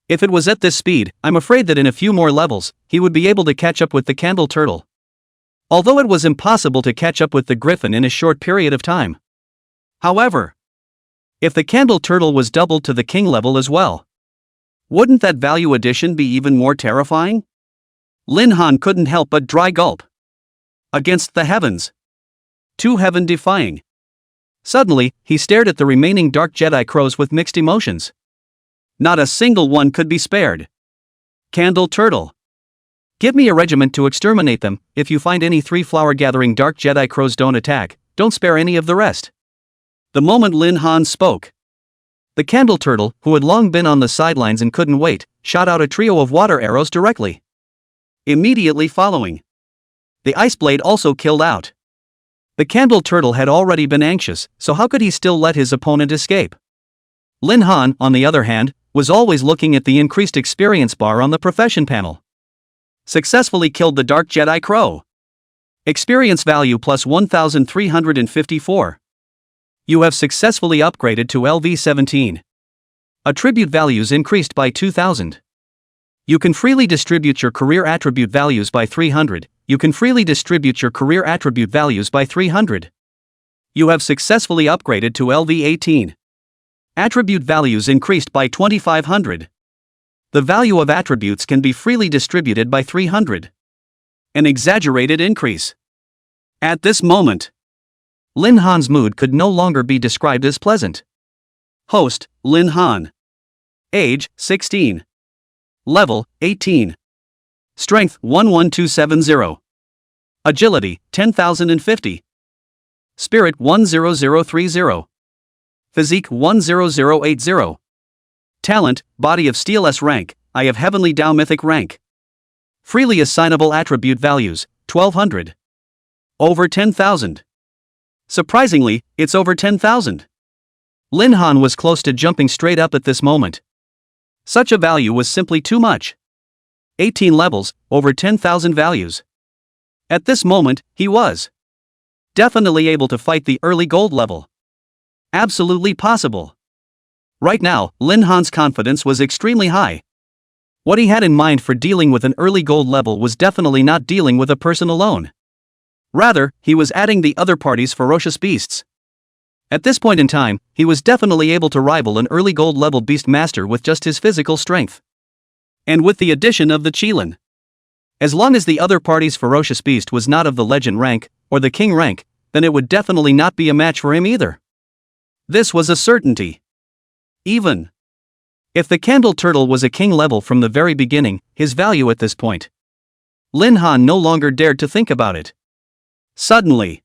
A: If it was at this speed, I'm afraid that in a few more levels, he would be able to catch up with the Candle Turtle. Although it was impossible to catch up with the Griffin in a short period of time. However, if the Candle Turtle was doubled to the king level as well, wouldn't that value addition be even more terrifying? Lin Han couldn't help but dry gulp. Against the heavens. Too heaven-defying. Suddenly, he stared at the remaining dark Jedi crows with mixed emotions. Not a single one could be spared. Candle Turtle. Give me a regiment to exterminate them. If you find any 3 flower-gathering dark Jedi crows, don't attack. Don't spare any of the rest. The moment Lin Han spoke, the Candle Turtle, who had long been on the sidelines and couldn't wait, shot out a trio of water arrows directly. Immediately following, the Ice Blade also killed out. The Candle Turtle had already been anxious, so how could he still let his opponent escape? Lin Han, on the other hand, was always looking at the increased experience bar on the profession panel. Successfully killed the dark Jedi Crow. Experience value plus 1,354. You have successfully upgraded to LV17. Attribute values increased by 2,000. You can freely distribute your career attribute values by 300. You can freely distribute your career attribute values by 300. You have successfully upgraded to LV18. Attribute values increased by 2,500. The value of attributes can be freely distributed by 300. An exaggerated increase. At this moment, Lin Han's mood could no longer be described as pleasant. Host, Lin Han. Age, 16. Level, 18. Strength, 11270. Agility, 10,050. Spirit, 10030. Physique, 10080. Talent, Body of Steel S rank, Eye of Heavenly Tao Mythic rank. Freely assignable attribute values, 1200. Over 10,000. Surprisingly, it's over 10,000. Lin Han was close to jumping straight up at this moment. Such a value was simply too much. 18 levels, over 10,000 values. At this moment, he was definitely able to fight the early gold level. Absolutely possible. Right now, Lin Han's confidence was extremely high. What he had in mind for dealing with an early gold level was definitely not dealing with a person alone. Rather, he was adding the other party's ferocious beasts. At this point in time, he was definitely able to rival an early gold level beast master with just his physical strength. And with the addition of the Qilin. As long as the other party's ferocious beast was not of the legend rank, or the king rank, then it would definitely not be a match for him either. This was a certainty. Even if the Candle Turtle was a king level from the very beginning, his value at this point. Lin Han no longer dared to think about it. Suddenly,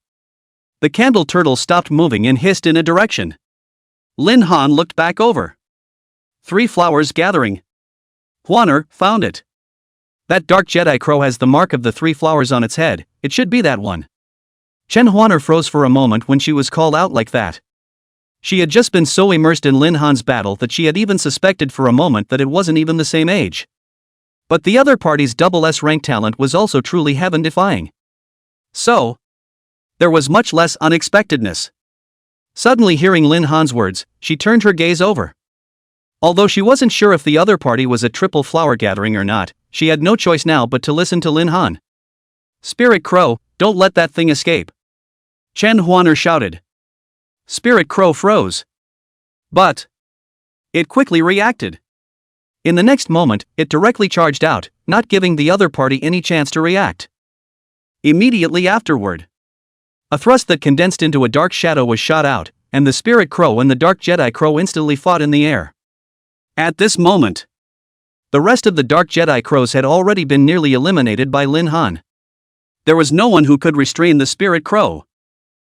A: the Candle Turtle stopped moving and hissed in a direction. Lin Han looked back over. 3 flowers gathering. Huaner found it. That dark Jedi crow has the mark of the 3 flowers on its head, it should be that one. Chen Huaner froze for a moment when she was called out like that. She had just been so immersed in Lin Han's battle that she had even suspected for a moment that it wasn't even the same age. But the other party's double S rank talent was also truly heaven-defying. So, there was much less unexpectedness. Suddenly hearing Lin Han's words, she turned her gaze over. Although she wasn't sure if the other party was a triple flower gathering or not, she had no choice now but to listen to Lin Han. Spirit Crow, don't let that thing escape. Chen Huaner shouted. Spirit Crow froze. But it quickly reacted. In the next moment, it directly charged out, not giving the other party any chance to react. Immediately afterward, a thrust that condensed into a dark shadow was shot out, and the Spirit Crow and the Dark Jedi Crow instantly fought in the air. At this moment, the rest of the Dark Jedi Crows had already been nearly eliminated by Lin Han. There was no one who could restrain the Spirit Crow.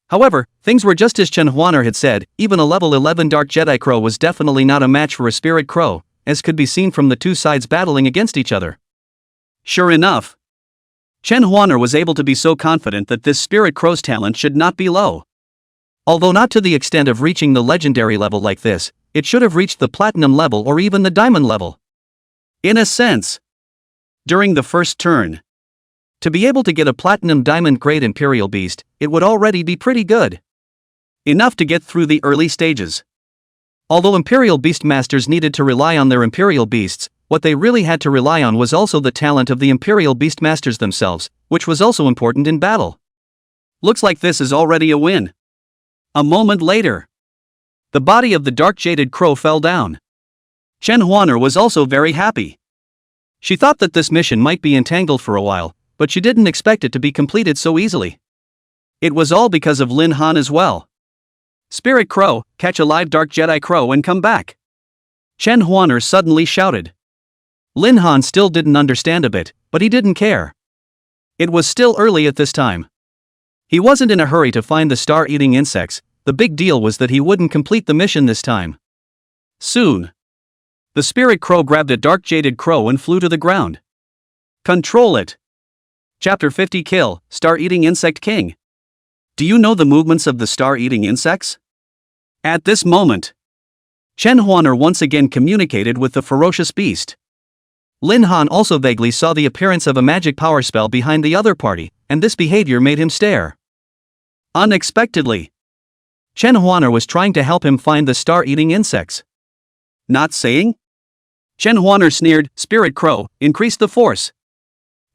A: However, things were just as Chen Huaner had said, even a level 11 Dark Jedi Crow was definitely not a match for a Spirit Crow, as could be seen from the two sides battling against each other. Sure enough, Chen Huaner was able to be so confident that this Spirit Crow's talent should not be low. Although not to the extent of reaching the legendary level like this, it should have reached the platinum level or even the diamond level. In a sense, during the first turn, to be able to get a platinum diamond grade Imperial Beast, it would already be pretty good. Enough to get through the early stages. Although Imperial Beast Masters needed to rely on their Imperial Beasts, what they really had to rely on was also the talent of the Imperial Beast Masters themselves, which was also important in battle. Looks like this is already a win. A moment later, the body of the Dark Jaded Crow fell down. Chen Huaner was also very happy. She thought that this mission might be entangled for a while, but she didn't expect it to be completed so easily. It was all because of Lin Han as well. Spirit Crow, catch a live Dark Jedi Crow and come back. Chen Huaner suddenly shouted. Lin Han still didn't understand a bit, but he didn't care. It was still early at this time. He wasn't in a hurry to find the star-eating insects, the big deal was that he wouldn't complete the mission this time. Soon, the Spirit Crow grabbed a Dark Jaded Crow and flew to the ground. Control it. Chapter 50 Kill, Star-Eating Insect King. Do you know the movements of the star-eating insects? At this moment, Chen Huaner once again communicated with the ferocious beast. Lin Han also vaguely saw the appearance of a magic power spell behind the other party, and this behavior made him stare. Unexpectedly, Chen Huaner was trying to help him find the star-eating insects. Not saying? Chen Huaner sneered, Spirit Crow, increase the force.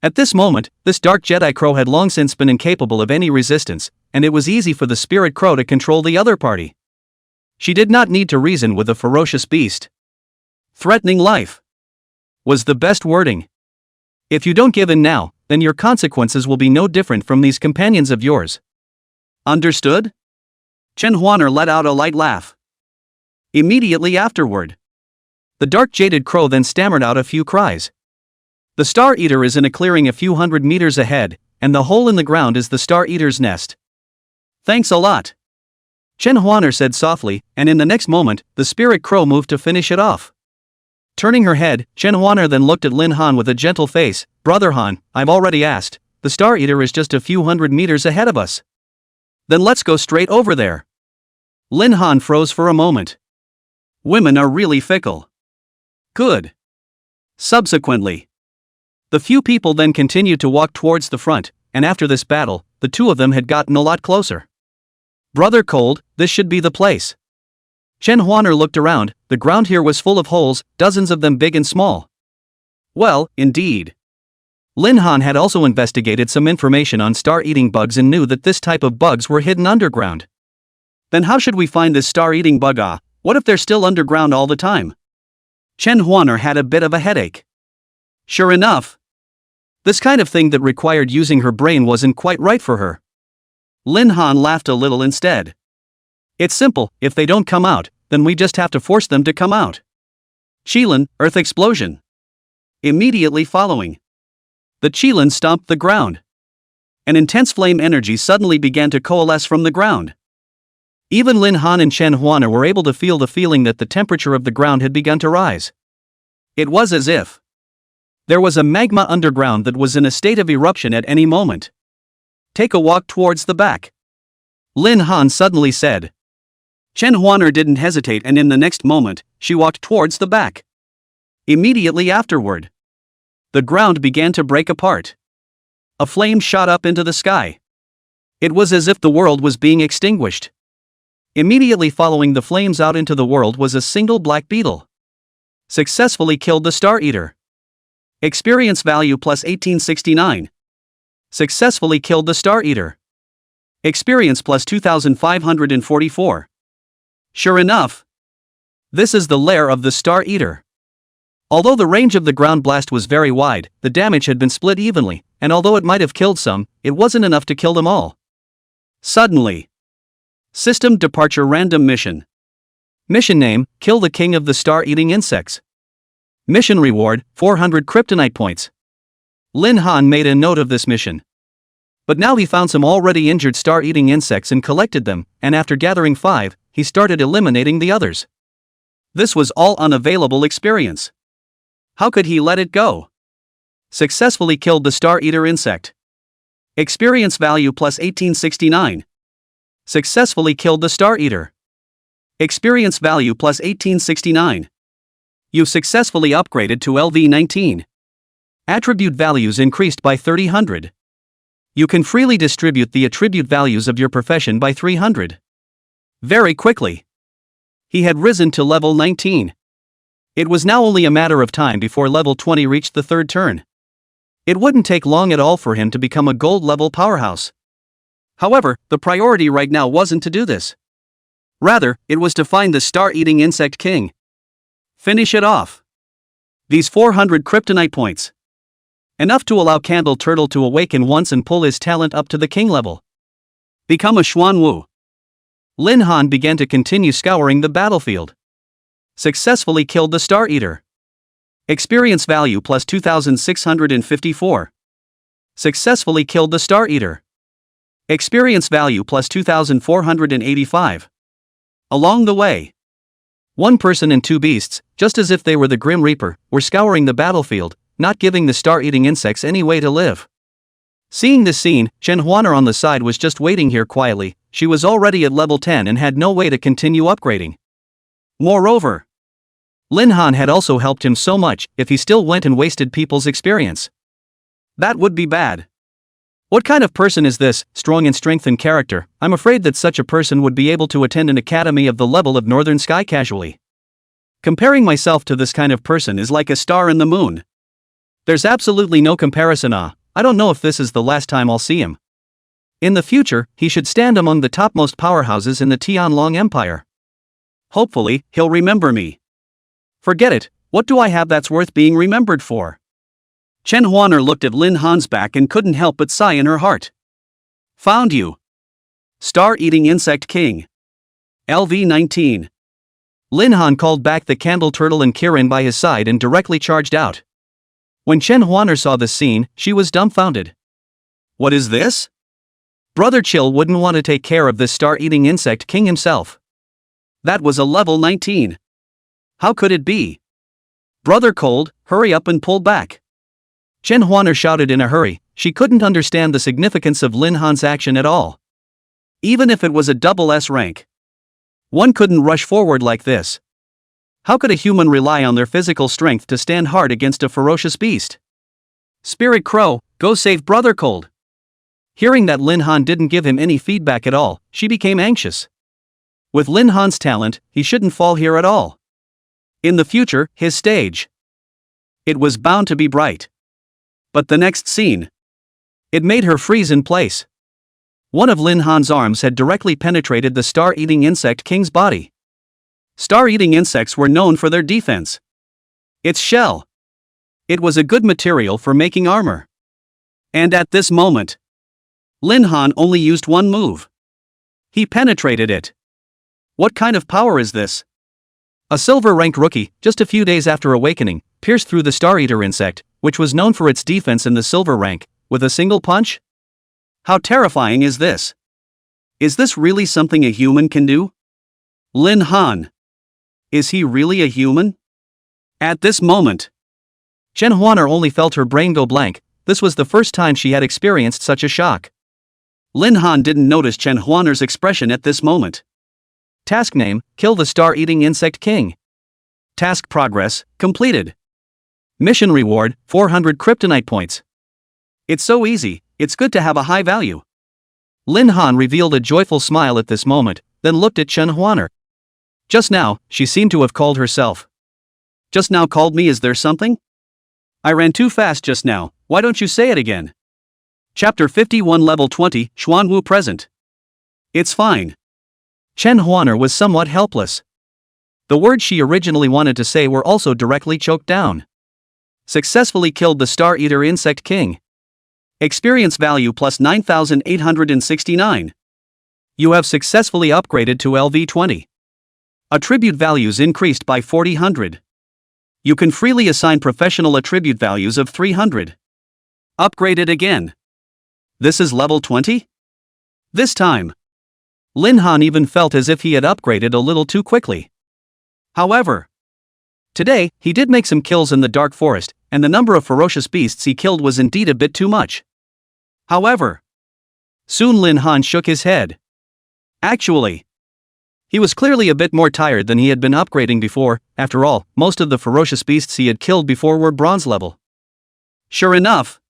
A: At this moment, this Dark Jedi Crow had long since been incapable of any resistance, and it was easy for the Spirit Crow to control the other party. She did not need to reason with the ferocious beast. Threatening life was the best wording. If you don't give in now, then your consequences will be no different from these companions of yours. Understood? Chen Huaner let out a light laugh. Immediately afterward, the Dark Jaded Crow then stammered out a few cries. The Star Eater is in a clearing a few hundred meters ahead, and the hole in the ground is the Star Eater's nest. Thanks a lot, Chen Huaner said softly, and in the next moment, the Spirit Crow moved to finish it off. Turning her head, Chen Huaner then looked at Lin Han with a gentle face. Brother Han, I've already asked. The Star Eater is just a few hundred meters ahead of us. Then let's go straight over there. Lin Han froze for a moment. Women are really fickle. Good. Subsequently, the few people then continued to walk towards the front, and after this battle, the two of them had gotten a lot closer. Brother Cold, this should be the place. Chen Huaner looked around. The ground here was full of holes, dozens of them big and small. Well, indeed. Lin Han had also investigated some information on star-eating bugs and knew that this type of bugs were hidden underground. Then how should we find this star-eating bug? What if they're still underground all the time? Chen Huaner had a bit of a headache. Sure enough, this kind of thing that required using her brain wasn't quite right for her. Lin Han laughed a little instead. It's simple, if they don't come out, then we just have to force them to come out. Qilin, Earth Explosion. Immediately following, the Qilin stomped the ground. An intense flame energy suddenly began to coalesce from the ground. Even Lin Han and Chen Huaner were able to feel the feeling that the temperature of the ground had begun to rise. It was as if there was a magma underground that was in a state of eruption at any moment. Take a walk towards the back, Lin Han suddenly said. Chen Huaner didn't hesitate, and in the next moment, she walked towards the back. Immediately afterward, the ground began to break apart. A flame shot up into the sky. It was as if the world was being extinguished. Immediately following the flames out into the world was a single black beetle. Successfully killed the Star Eater. Experience value plus 1869. Successfully killed the Star Eater. Experience plus 2544. Sure enough, this is the lair of the Star Eater. Although the range of the ground blast was very wide, the damage had been split evenly, and although it might have killed some, it wasn't enough to kill them all. Suddenly, System Departure Random Mission. Mission name, Kill the King of the Star-Eating Insects. Mission reward, 400 kryptonite points. Lin Han made a note of this mission. But now he found some already injured star-eating insects and collected them, and after gathering 5, he started eliminating the others. This was all unavailable experience. How could he let it go? Successfully killed the Star-Eater insect. Experience value plus 1869. Successfully killed the Star Eater. Experience value plus 1869. You've successfully upgraded to LV19. Attribute values increased by 300. You can freely distribute the attribute values of your profession by 300. Very quickly, he had risen to level 19. It was now only a matter of time before level 20 reached the third turn. It wouldn't take long at all for him to become a gold level powerhouse. However, the priority right now wasn't to do this. Rather, it was to find the star-eating insect king. Finish it off. These 400 kryptonite points. Enough to allow Candle Turtle to awaken once and pull his talent up to the king level. Become a Xuanwu. Lin Han began to continue scouring the battlefield. Successfully killed the Star Eater. Experience value plus 2654. Successfully killed the Star Eater. Experience value plus 2485. Along the way, one person and two beasts, just as if they were the Grim Reaper, were scouring the battlefield, not giving the star-eating insects any way to live. Seeing this scene, Chen Huaner on the side was just waiting here quietly. She was already at level 10 and had no way to continue upgrading. Moreover, Lin Han had also helped him so much. If he still went and wasted people's experience, that would be bad. What kind of person is this, strong in strength and character? I'm afraid that such a person would be able to attend an academy of the level of Northern Sky casually. Comparing myself to this kind of person is like a star in the moon. There's absolutely no comparison. I don't know if this is the last time I'll see him. In the future, he should stand among the topmost powerhouses in the Tianlong Empire. Hopefully, he'll remember me. Forget it, what do I have that's worth being remembered for? Chen Huaner looked at Lin Han's back and couldn't help but sigh in her heart. Found you. Star-eating insect king. LV19. Lin Han called back the Candle Turtle and Kirin by his side and directly charged out. When Chen Huaner saw this scene, she was dumbfounded. What is this? Brother Chill wouldn't want to take care of this star-eating insect king himself. That was a level 19. How could it be? Brother Cold, hurry up and pull back. Chen Huaner shouted in a hurry. She couldn't understand the significance of Lin Han's action at all. Even if it was a double S rank, one couldn't rush forward like this. How could a human rely on their physical strength to stand hard against a ferocious beast? Spirit Crow, go save Brother Cold. Hearing that Lin Han didn't give him any feedback at all, she became anxious. With Lin Han's talent, he shouldn't fall here at all. In the future, his stage. It was bound to be bright. But the next scene. It made her freeze in place. One of Lin Han's arms had directly penetrated the star-eating insect king's body. Star-eating insects were known for their defense. Its shell. It was a good material for making armor. And at this moment, Lin Han only used one move. He penetrated it. What kind of power is this? A silver-rank rookie, just a few days after awakening, pierced through the star-eater insect, which was known for its defense in the silver rank, with a single punch? How terrifying is this? Is this really something a human can do? Lin Han. Is he really a human? At this moment, Chen Huaner only felt her brain go blank. This was the first time she had experienced such a shock. Lin Han didn't notice Chen Huaner's expression at this moment. Task name, kill the star-eating insect king. Task progress, completed. Mission reward, 400 kryptonite points. It's so easy, it's good to have a high value. Lin Han revealed a joyful smile at this moment, then looked at Chen Huaner. Just now, she seemed to have called herself. Just now called me, is there something? I ran too fast just now, why don't you say it again? Chapter 51 Level 20, Xuanwu present. It's fine. Chen Huaner was somewhat helpless. The words she originally wanted to say were also directly choked down. Successfully killed the Star-Eater Insect King. Experience value plus 9,869. You have successfully upgraded to LV20. Attribute values increased by 400. You can freely assign professional attribute values of 300. Upgraded again. This is level 20? This time, Lin Han even felt as if he had upgraded a little too quickly. However, today, he did make some kills in the dark forest, and the number of ferocious beasts he killed was indeed a bit too much. However, soon Lin Han shook his head. Actually, he was clearly a bit more tired than he had been upgrading before. After all, most of the ferocious beasts he had killed before were bronze level. Sure enough.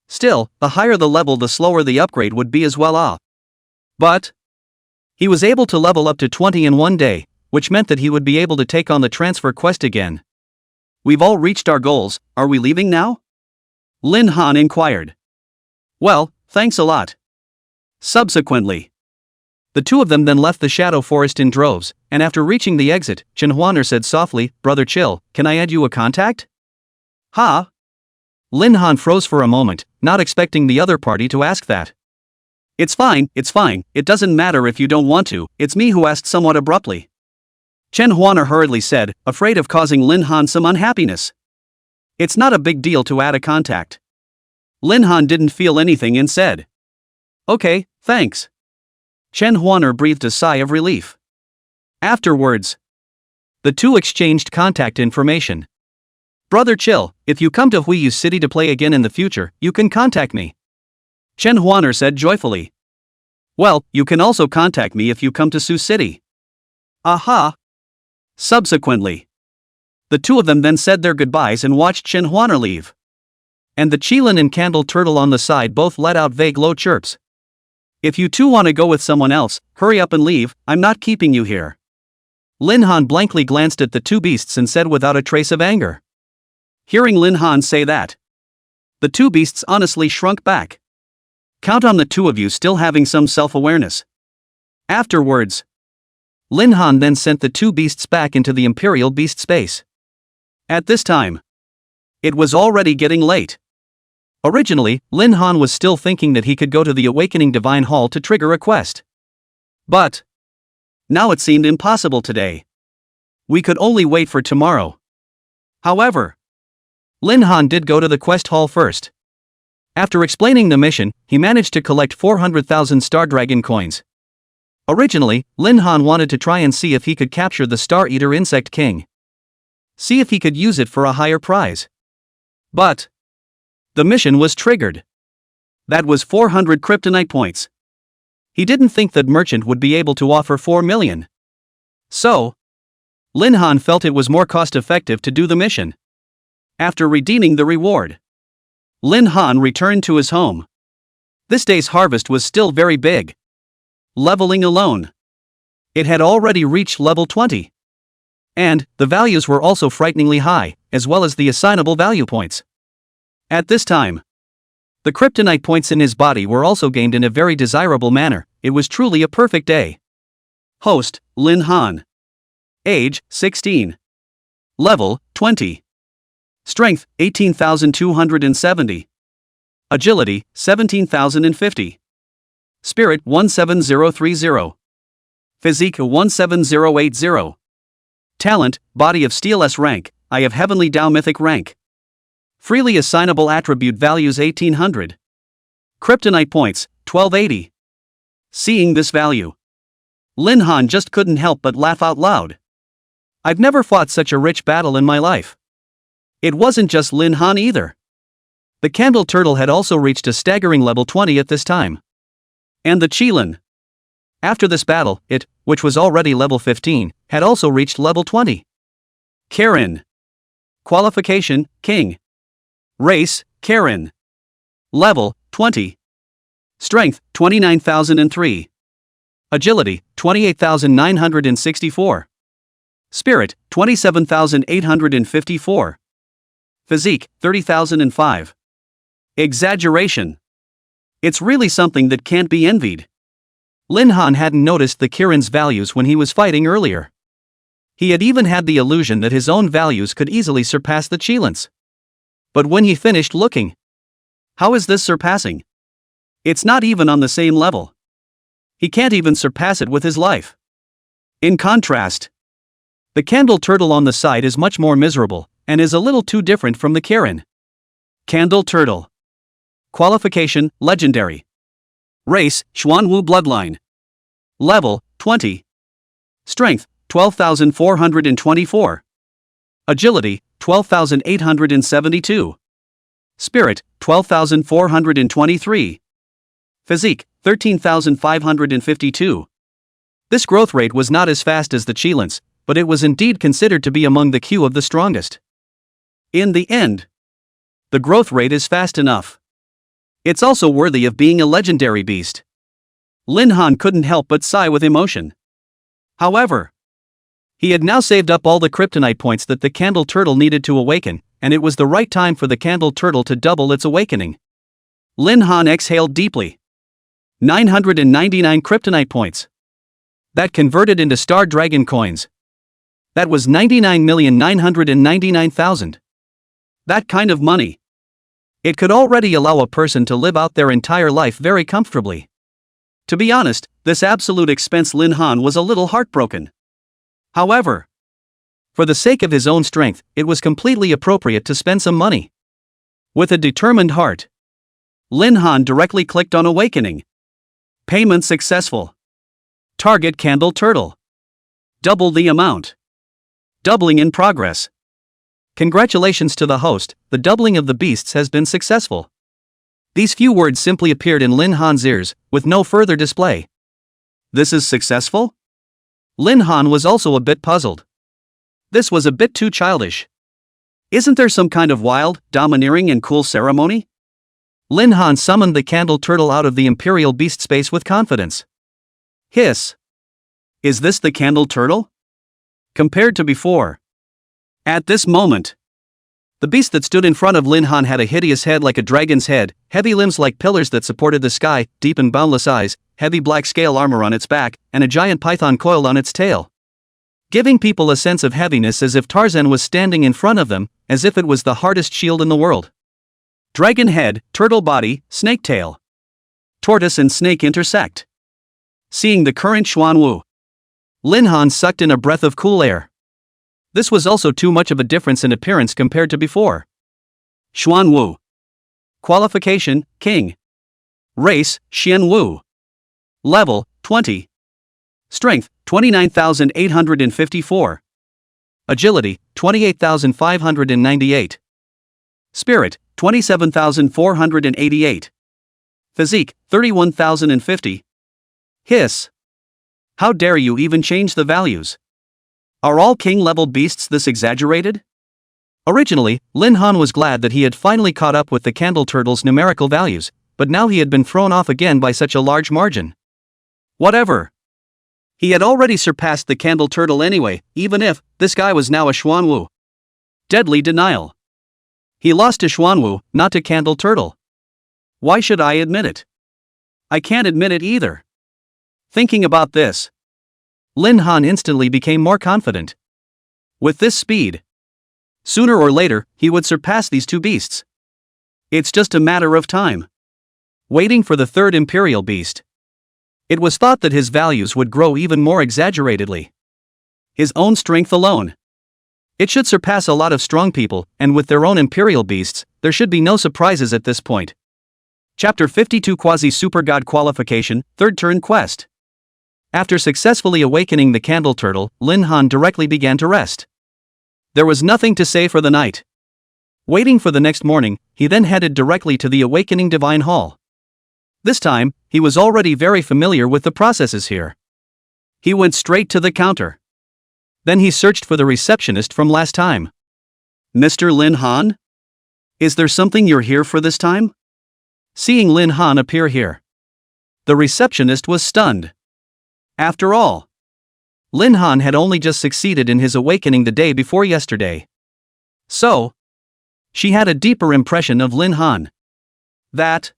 A: Still, the higher the level, the slower the upgrade would be as well. But he was able to level up to 20 in one day, which meant that he would be able to take on the transfer quest again. We've all reached our goals, are we leaving now? Lin Han inquired. Well, thanks a lot. Subsequently, the two of them then left the shadow forest in droves, and after reaching the exit, Chen Huaner said softly, Brother Chill, can I add you a contact? Huh? Lin Han froze for a moment, not expecting the other party to ask that. It's fine, it doesn't matter if you don't want to, it's me who asked somewhat abruptly. Chen Huaner hurriedly said, afraid of causing Lin Han some unhappiness. It's not a big deal to add a contact. Lin Han didn't feel anything and said, okay, thanks. Chen Huaner breathed a sigh of relief. Afterwards, the two exchanged contact information. Brother Chill, if you come to Huiyu City to play again in the future, you can contact me. Chen Huaner said joyfully. Well, you can also contact me if you come to Sioux City. Aha! Subsequently, the two of them then said their goodbyes and watched Chen Huaner leave. And the Qilin and Candle Turtle on the side both let out vague low chirps. If you two want to go with someone else, hurry up and leave, I'm not keeping you here. Lin Han blankly glanced at the two beasts and said without a trace of anger. Hearing Lin Han say that, the two beasts honestly shrunk back. Count on the two of you still having some self-awareness. Afterwards, Lin Han then sent the two beasts back into the Imperial Beast space. At this time, it was already getting late. Originally, Lin Han was still thinking that he could go to the Awakening Divine Hall to trigger a quest. But now it seemed impossible today. We could only wait for tomorrow. However, Lin Han did go to the quest hall first. After explaining the mission, he managed to collect 400,000 Star Dragon coins. Originally, Lin Han wanted to try and see if he could capture the Star-Eater Insect King. see if he could use it for a higher prize. But the mission was triggered. That was 400 kryptonite points. He didn't think that merchant would be able to offer 4 million. So Lin Han felt it was more cost-effective to do the mission. After redeeming the reward, Lin Han returned to his home. This day's harvest was still very big. Leveling alone, it had already reached level 20. And the values were also frighteningly high, as well as the assignable value points. At this time, the kryptonite points in his body were also gained in a very desirable manner. It was truly a perfect day. Host, Lin Han. Age, 16. Level, 20. Strength, 18,270. Agility, 17,050. Spirit, 17030. Physique, 17080. Talent, Body of Steel S rank, Eye of Heavenly Tao Mythic rank. Freely assignable attribute values 1800. Kryptonite points, 1280. Seeing this value, Lin Han just couldn't help but laugh out loud. I've never fought such a rich battle in my life. It wasn't just Lin Han either. The Candle Turtle had also reached a staggering level 20 at this time. And the Qilin. After this battle, it, which was already level 15, had also reached level 20. Karen. Qualification, King. Race, Karen. Level, 20. Strength, 29,003. Agility, 28,964. Spirit, 27,854. Physique, 30,005. Exaggeration. It's really something that can't be envied. Lin Han hadn't noticed the Kirin's values when he was fighting earlier. He had even had the illusion that his own values could easily surpass the Qilin's. But when he finished looking, how is this surpassing? It's not even on the same level. He can't even surpass it with his life. In contrast, the Candle Turtle on the side is much more miserable, and is a little too different from the Kirin. Candle Turtle. Qualification, Legendary. Race, Xuanwu bloodline. Level, 20. Strength, 12,424. Agility, 12,872. Spirit, 12,423. Physique, 13,552. This growth rate was not as fast as the Qilin's, but it was indeed considered to be among the queue of the strongest. In the end, the growth rate is fast enough. It's also worthy of being a legendary beast. Lin Han couldn't help but sigh with emotion. However, he had now saved up all the kryptonite points that the Candle Turtle needed to awaken, and it was the right time for the Candle Turtle to double its awakening. Lin Han exhaled deeply. 999 kryptonite points. That converted into Star Dragon coins. That was 99,999,000. That kind of money. It could already allow a person to live out their entire life very comfortably. To be honest, this absolute expense Lin Han was a little heartbroken. However, for the sake of his own strength, it was completely appropriate to spend some money. With a determined heart, Lin Han directly clicked on Awakening. Payment successful. Target Candle Turtle. Double the amount. Doubling in progress. Congratulations to the host, the doubling of the beasts has been successful. These few words simply appeared in Lin Han's ears, with no further display. This is successful? Lin Han was also a bit puzzled. This was a bit too childish. Isn't there some kind of wild, domineering and cool ceremony? Lin Han summoned the Candle Turtle out of the Imperial Beast space with confidence. Hiss. Is this the Candle Turtle? Compared to before. At this moment, the beast that stood in front of Lin Han had a hideous head like a dragon's head, heavy limbs like pillars that supported the sky, deep and boundless eyes, heavy black scale armor on its back, and a giant python coiled on its tail. Giving people a sense of heaviness as if Tarzan was standing in front of them, as if it was the hardest shield in the world. Dragon head, turtle body, snake tail. Tortoise and snake intersect. Seeing the current Xuanwu, Lin Han sucked in a breath of cool air. This was also too much of a difference in appearance compared to before. Xuanwu. Qualification, King. Race, Xianwu. Level, 20. Strength, 29,854. Agility, 28,598. Spirit, 27,488. Physique, 31,050. Hiss. How dare you even change the values? Are all king-level beasts this exaggerated? Originally, Lin Han was glad that he had finally caught up with the Candle Turtle's numerical values, but now he had been thrown off again by such a large margin. Whatever. He had already surpassed the Candle Turtle anyway, even if this guy was now a Xuanwu. Deadly denial. He lost to Xuanwu, not to Candle Turtle. Why should I admit it? I can't admit it either. Thinking about this, Lin Han instantly became more confident. With this speed, sooner or later, he would surpass these two beasts. It's just a matter of time. Waiting for the third Imperial Beast. It was thought that his values would grow even more exaggeratedly. His own strength alone. It should surpass a lot of strong people, and with their own Imperial Beasts, there should be no surprises at this point. Chapter 52 Quasi-Super God Qualification, Third Turn Quest. After successfully awakening the Candle Turtle, Lin Han directly began to rest. There was nothing to say for the night. Waiting for the next morning, he then headed directly to the Awakening Divine Hall. This time, he was already very familiar with the processes here. He went straight to the counter. Then he searched for the receptionist from last time. Mr. Lin Han? Is there something you're here for this time? Seeing Lin Han appear here, the receptionist was stunned. After all, Lin Han had only just succeeded in his awakening the day before yesterday. So, she had a deeper impression of Lin Han. That,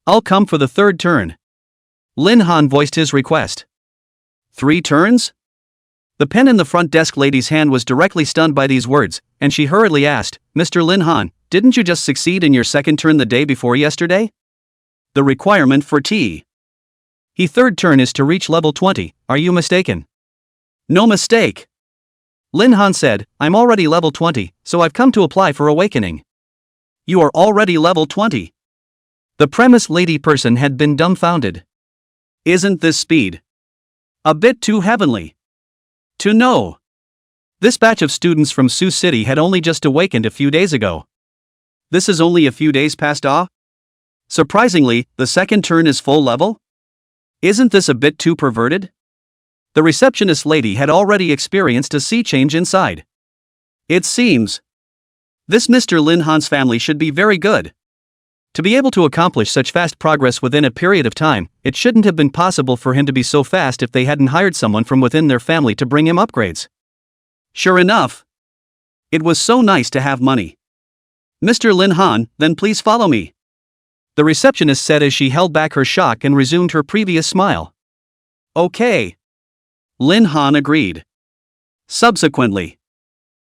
A: I'll come for the third turn. Lin Han voiced his request. 3 turns? The pen in the front desk lady's hand was directly stunned by these words, and she hurriedly asked, Mr. Lin Han, didn't you just succeed in your second turn the day before yesterday? The requirement for T. His third turn is to reach level 20, are you mistaken? No mistake. Lin Han said, I'm already level 20, so I've come to apply for awakening. You are already level 20. The premise lady person had been dumbfounded. Isn't this speed a bit too heavenly? To know. This batch of students from Sioux City had only just awakened a few days ago. This is only a few days past awe? Surprisingly, the second turn is full level? Isn't this a bit too perverted? The receptionist lady had already experienced a sea change inside. It seems this Mr. Lin Han's family should be very good. To be able to accomplish such fast progress within a period of time, it shouldn't have been possible for him to be so fast if they hadn't hired someone from within their family to bring him upgrades. Sure enough, it was so nice to have money. Mr. Lin Han, then please follow me. The receptionist said as she held back her shock and resumed her previous smile. Okay. Lin Han agreed. Subsequently,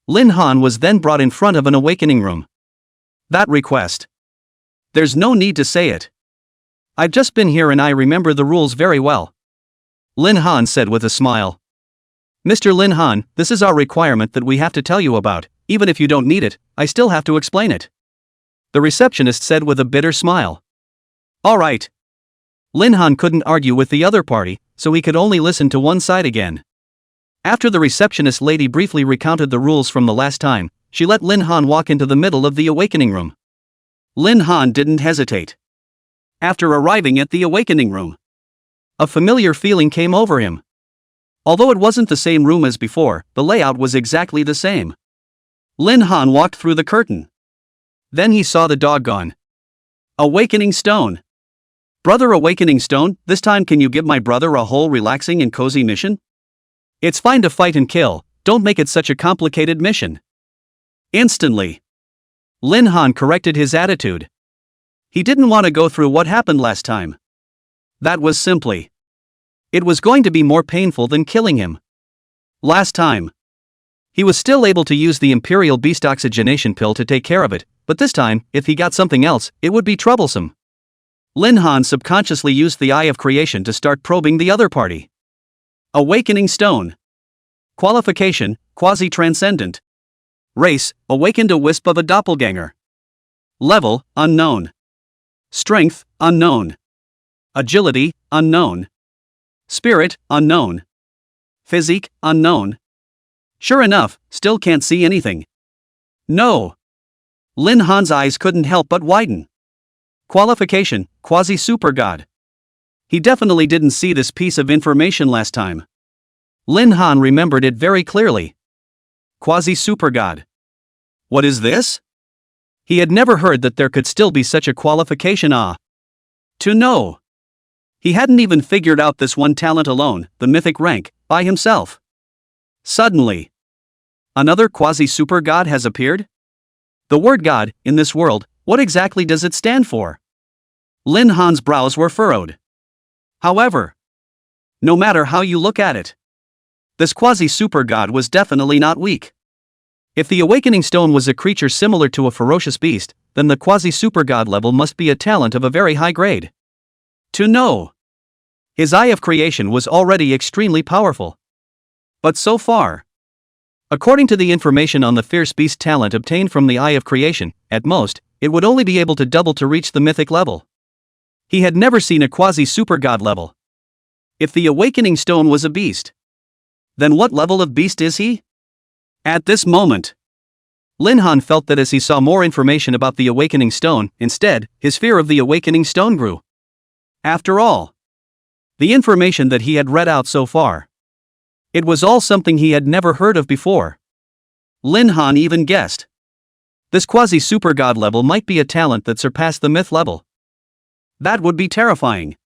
A: Lin Han was then brought in front of an awakening room. That request. There's no need to say it. I've just been here and I remember the rules very well. Lin Han said with a smile. Mr. Lin Han, this is our requirement that we have to tell you about, even if you don't need it, I still have to explain it. The receptionist said with a bitter smile. All right. Lin Han couldn't argue with the other party, so he could only listen to one side again. After the receptionist lady briefly recounted the rules from the last time, she let Lin Han walk into the middle of the awakening room. Lin Han didn't hesitate. After arriving at the awakening room, a familiar feeling came over him. Although it wasn't the same room as before, the layout was exactly the same. Lin Han walked through the curtain. Then he saw the doggone Awakening Stone. Brother Awakening Stone, this time can you give my brother a whole relaxing and cozy mission? It's fine to fight and kill, don't make it such a complicated mission. Instantly, Lin Han corrected his attitude. He didn't want to go through what happened last time. That was simply. It was going to be more painful than killing him. Last time, he was still able to use the Imperial Beast oxygenation pill to take care of it, but this time, if he got something else, it would be troublesome. Lin Han subconsciously used the Eye of Creation to start probing the other party. Awakening Stone. Qualification, Quasi-Transcendent. Race, awakened a wisp of a doppelganger. Level, unknown. Strength, unknown. Agility, unknown. Spirit, unknown. Physique, unknown. Sure enough, still can't see anything. No. Lin Han's eyes couldn't help but widen. Qualification, quasi-super god. He definitely didn't see this piece of information last time. Lin Han remembered it very clearly. Quasi-super god. What is this? He had never heard that there could still be such a qualification. To know. He hadn't even figured out this one talent alone, the mythic rank, by himself. Suddenly, another quasi-super god has appeared? The word god, in this world, what exactly does it stand for? Lin Han's brows were furrowed. However, no matter how you look at it, this quasi-super god was definitely not weak. If the awakening stone was a creature similar to a ferocious beast, then the quasi-super god level must be a talent of a very high grade. To know. His eye of creation was already extremely powerful. But so far, according to the information on the fierce beast talent obtained from the eye of creation, at most, it would only be able to double to reach the mythic level. He had never seen a quasi-super god level. If the awakening stone was a beast, then what level of beast is he? At this moment, Lin Han felt that as he saw more information about the awakening stone, instead, his fear of the awakening stone grew. After all, the information that he had read out so far, it was all something he had never heard of before. Lin Han even guessed this quasi-super god level might be a talent that surpassed the myth level. That would be terrifying.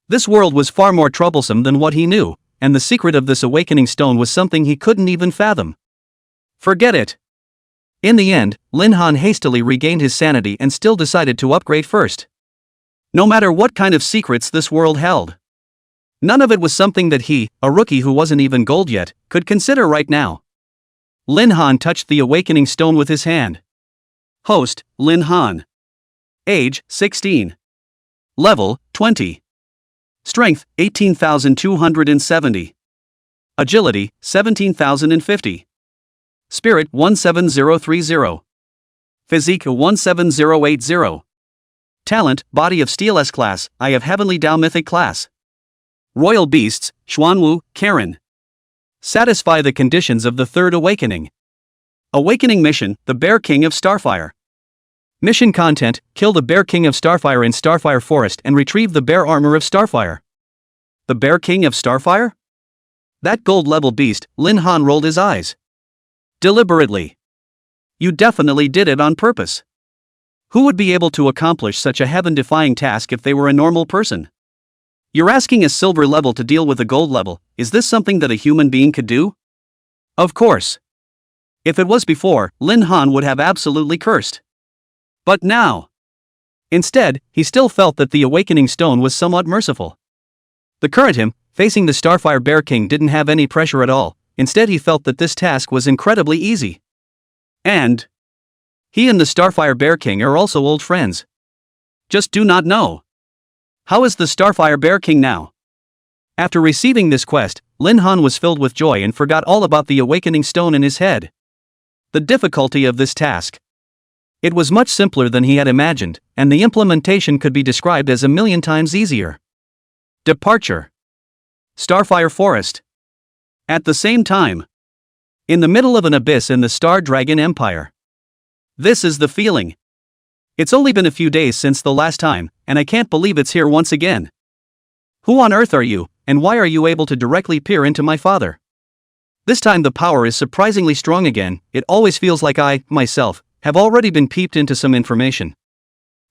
A: This world was far more troublesome than what he knew, and the secret of this awakening stone was something he couldn't even fathom. Forget it. In the end, Lin Han hastily regained his sanity and still decided to upgrade first. No matter what kind of secrets this world held, none of it was something that he, a rookie who wasn't even gold yet, could consider right now. Lin Han touched the awakening stone with his hand. Host, Lin Han. Age, 16. Level, 20. Strength, 18,270. Agility, 17,050. Spirit, 17030. Physique, 17080. Talent, Body of Steel S class, Eye of Heavenly Tao Mythic class. Royal Beasts, Xuanwu, Karen. Satisfy the conditions of the Third Awakening. Awakening Mission, the Bear King of Starfire. Mission content, kill the Bear King of Starfire in Starfire Forest and retrieve the Bear Armor of Starfire. The Bear King of Starfire? That gold-level beast, Lin Han rolled his eyes. Deliberately. You definitely did it on purpose. Who would be able to accomplish such a heaven-defying task if they were a normal person? You're asking a silver level to deal with a gold level, is this something that a human being could do? Of course. If it was before, Lin Han would have absolutely cursed. But now. Instead, he still felt that the awakening stone was somewhat merciful. The current him, facing the Starfire Bear King, didn't have any pressure at all. Instead, he felt that this task was incredibly easy. And he and the Starfire Bear King are also old friends. Just do not know. How is the Starfire Bear King now? After receiving this quest, Lin Han was filled with joy and forgot all about the awakening stone in his head. The difficulty of this task. It was much simpler than he had imagined, and the implementation could be described as 1,000,000 times easier. Departure. Starfire Forest. At the same time, in the middle of an abyss in the Star Dragon Empire. This is the feeling. It's only been a few days since the last time, and I can't believe it's here once again. Who on earth are you, and why are you able to directly peer into my father? This time the power is surprisingly strong again. It always feels like I, myself, have already been peeped into some information.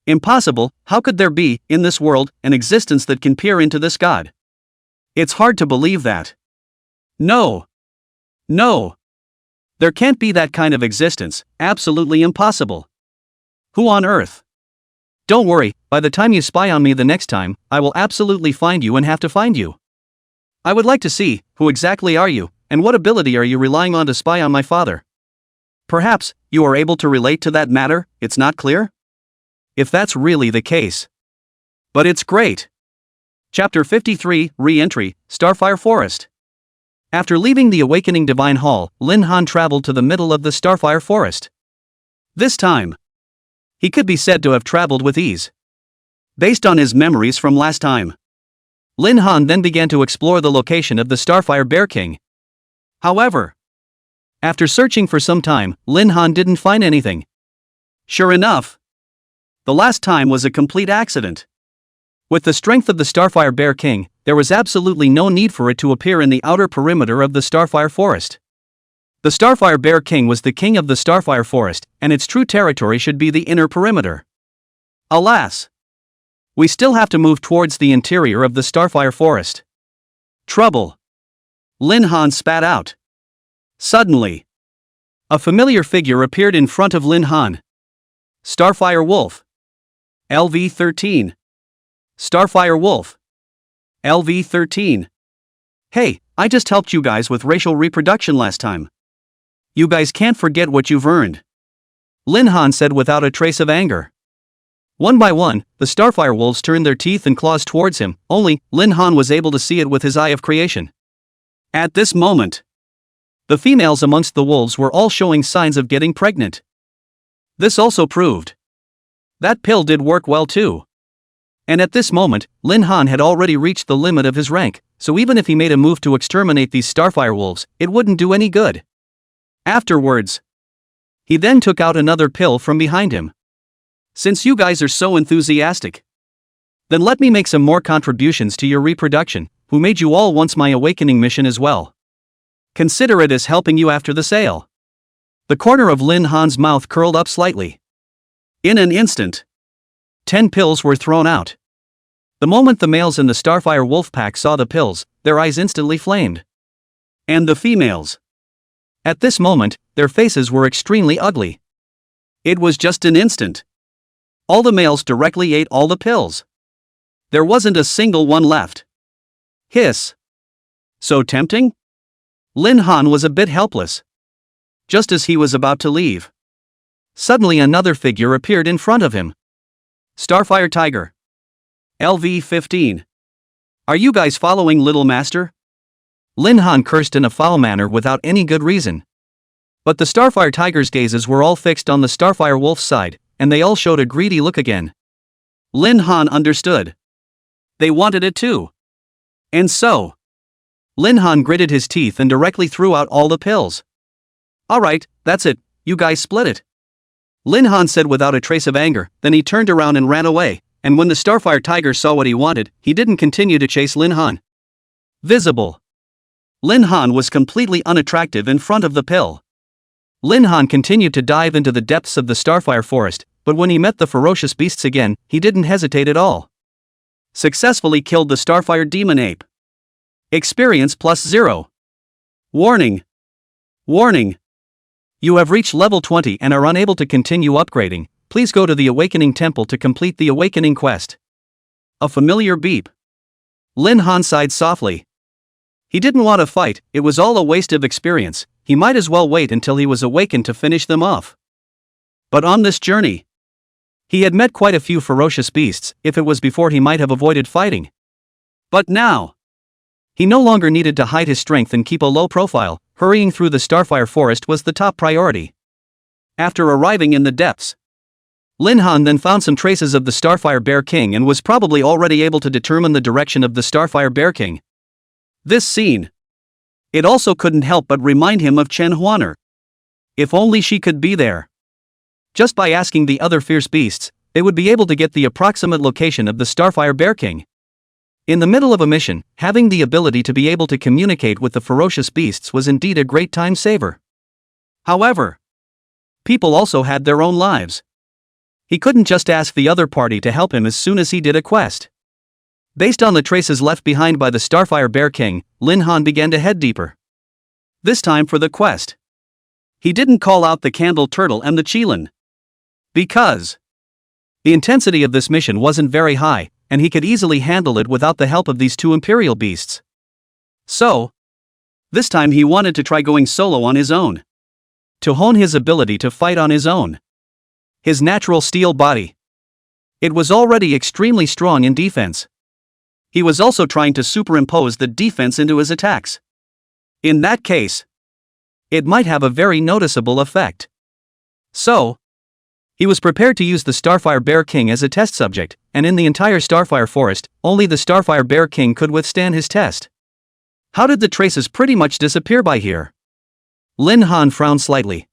A: Impossible, how could there be, in this world, an existence that can peer into this god? It's hard to believe that. No. No. There can't be that kind of existence, absolutely impossible. Who on earth? Don't worry, by the time you spy on me the next time, I will absolutely find you and have to find you. I would like to see, who exactly are you, and what ability are you relying on to spy on my father? Perhaps, you are able to relate to that matter, it's not clear? If that's really the case. But it's great. Chapter 53, Re-entry, Starfire Forest. After leaving the Awakening Divine Hall, Lin Han traveled to the middle of the Starfire Forest. This time, he could be said to have traveled with ease. Based on his memories from last time, Lin Han then began to explore the location of the Starfire Bear King. However, After searching for some time, Lin Han didn't find anything. Sure enough, the last time was a complete accident. With the strength of the Starfire Bear King, there was absolutely no need for it to appear in the outer perimeter of the Starfire Forest. The Starfire Bear King was the king of the Starfire Forest, and its true territory should be the inner perimeter. Alas! We still have to move towards the interior of the Starfire Forest. Trouble! Lin Han spat out. Suddenly, a familiar figure appeared in front of Lin Han. Starfire Wolf. LV-13. Starfire Wolf. LV-13. Hey, I just helped you guys with racial reproduction last time. You guys can't forget what you've earned. Lin Han said without a trace of anger. One by one, the Starfire Wolves turned their teeth and claws towards him, only Lin Han was able to see it with his eye of creation. At this moment, the females amongst the wolves were all showing signs of getting pregnant. This also proved that pill did work well too. And at this moment, Lin Han had already reached the limit of his rank, so even if he made a move to exterminate these Starfire Wolves, it wouldn't do any good. Afterwards, he then took out another pill from behind him. Since you guys are so enthusiastic, then let me make some more contributions to your reproduction, who made you all once my awakening mission as well. Consider it as helping you after the sale. The corner of Lin Han's mouth curled up slightly. In an instant, 10 pills were thrown out. The moment the males in the Starfire Wolf Pack saw the pills, their eyes instantly flamed. And the females. At this moment, their faces were extremely ugly. It was just an instant. All the males directly ate all the pills. There wasn't a single one left. Hiss. So tempting? Lin Han was a bit helpless. Just as he was about to leave, suddenly another figure appeared in front of him. Starfire Tiger. LV-15. Are you guys following Little Master? Lin Han cursed in a foul manner without any good reason. But the Starfire Tiger's gazes were all fixed on the Starfire Wolf's side, and they all showed a greedy look again. Lin Han understood. They wanted it too. And so, Lin Han gritted his teeth and directly threw out all the pills. Alright, that's it, you guys split it. Lin Han said without a trace of anger, then he turned around and ran away, and when the Starfire Tiger saw what he wanted, he didn't continue to chase Lin Han. Visible. Lin Han was completely unattractive in front of the pill. Lin Han continued to dive into the depths of the Starfire Forest, but when he met the ferocious beasts again, he didn't hesitate at all. Successfully killed the Starfire Demon Ape. Experience +0. Warning. Warning. You have reached level 20 and are unable to continue upgrading. Please go to the Awakening Temple to complete the Awakening quest. A familiar beep. Lin Han sighed softly. He didn't want to fight, it was all a waste of experience, he might as well wait until he was awakened to finish them off. But on this journey, he had met quite a few ferocious beasts. If it was before, he might have avoided fighting. But now, he no longer needed to hide his strength and keep a low profile. Hurrying through the Starfire Forest was the top priority. After arriving in the depths, Lin Han then found some traces of the Starfire Bear King and was probably already able to determine the direction of the Starfire Bear King. This scene, it also couldn't help but remind him of Chen Huaner. If only she could be there. Just by asking the other fierce beasts, they would be able to get the approximate location of the Starfire Bear King. In the middle of a mission, having the ability to be able to communicate with the ferocious beasts was indeed a great time saver. However, people also had their own lives. He couldn't just ask the other party to help him as soon as he did a quest. Based on the traces left behind by the Starfire Bear King, Lin Han began to head deeper. This time for the quest. He didn't call out the Candle Turtle and the Qilin. Because the intensity of this mission wasn't very high, and he could easily handle it without the help of these two Imperial beasts. So, this time he wanted to try going solo on his own. To hone his ability to fight on his own. His natural steel body. It was already extremely strong in defense. He was also trying to superimpose the defense into his attacks. In that case, it might have a very noticeable effect. So, he was prepared to use the Starfire Bear King as a test subject, and in the entire Starfire Forest, only the Starfire Bear King could withstand his test. How did the traces pretty much disappear by here? Lin Han frowned slightly.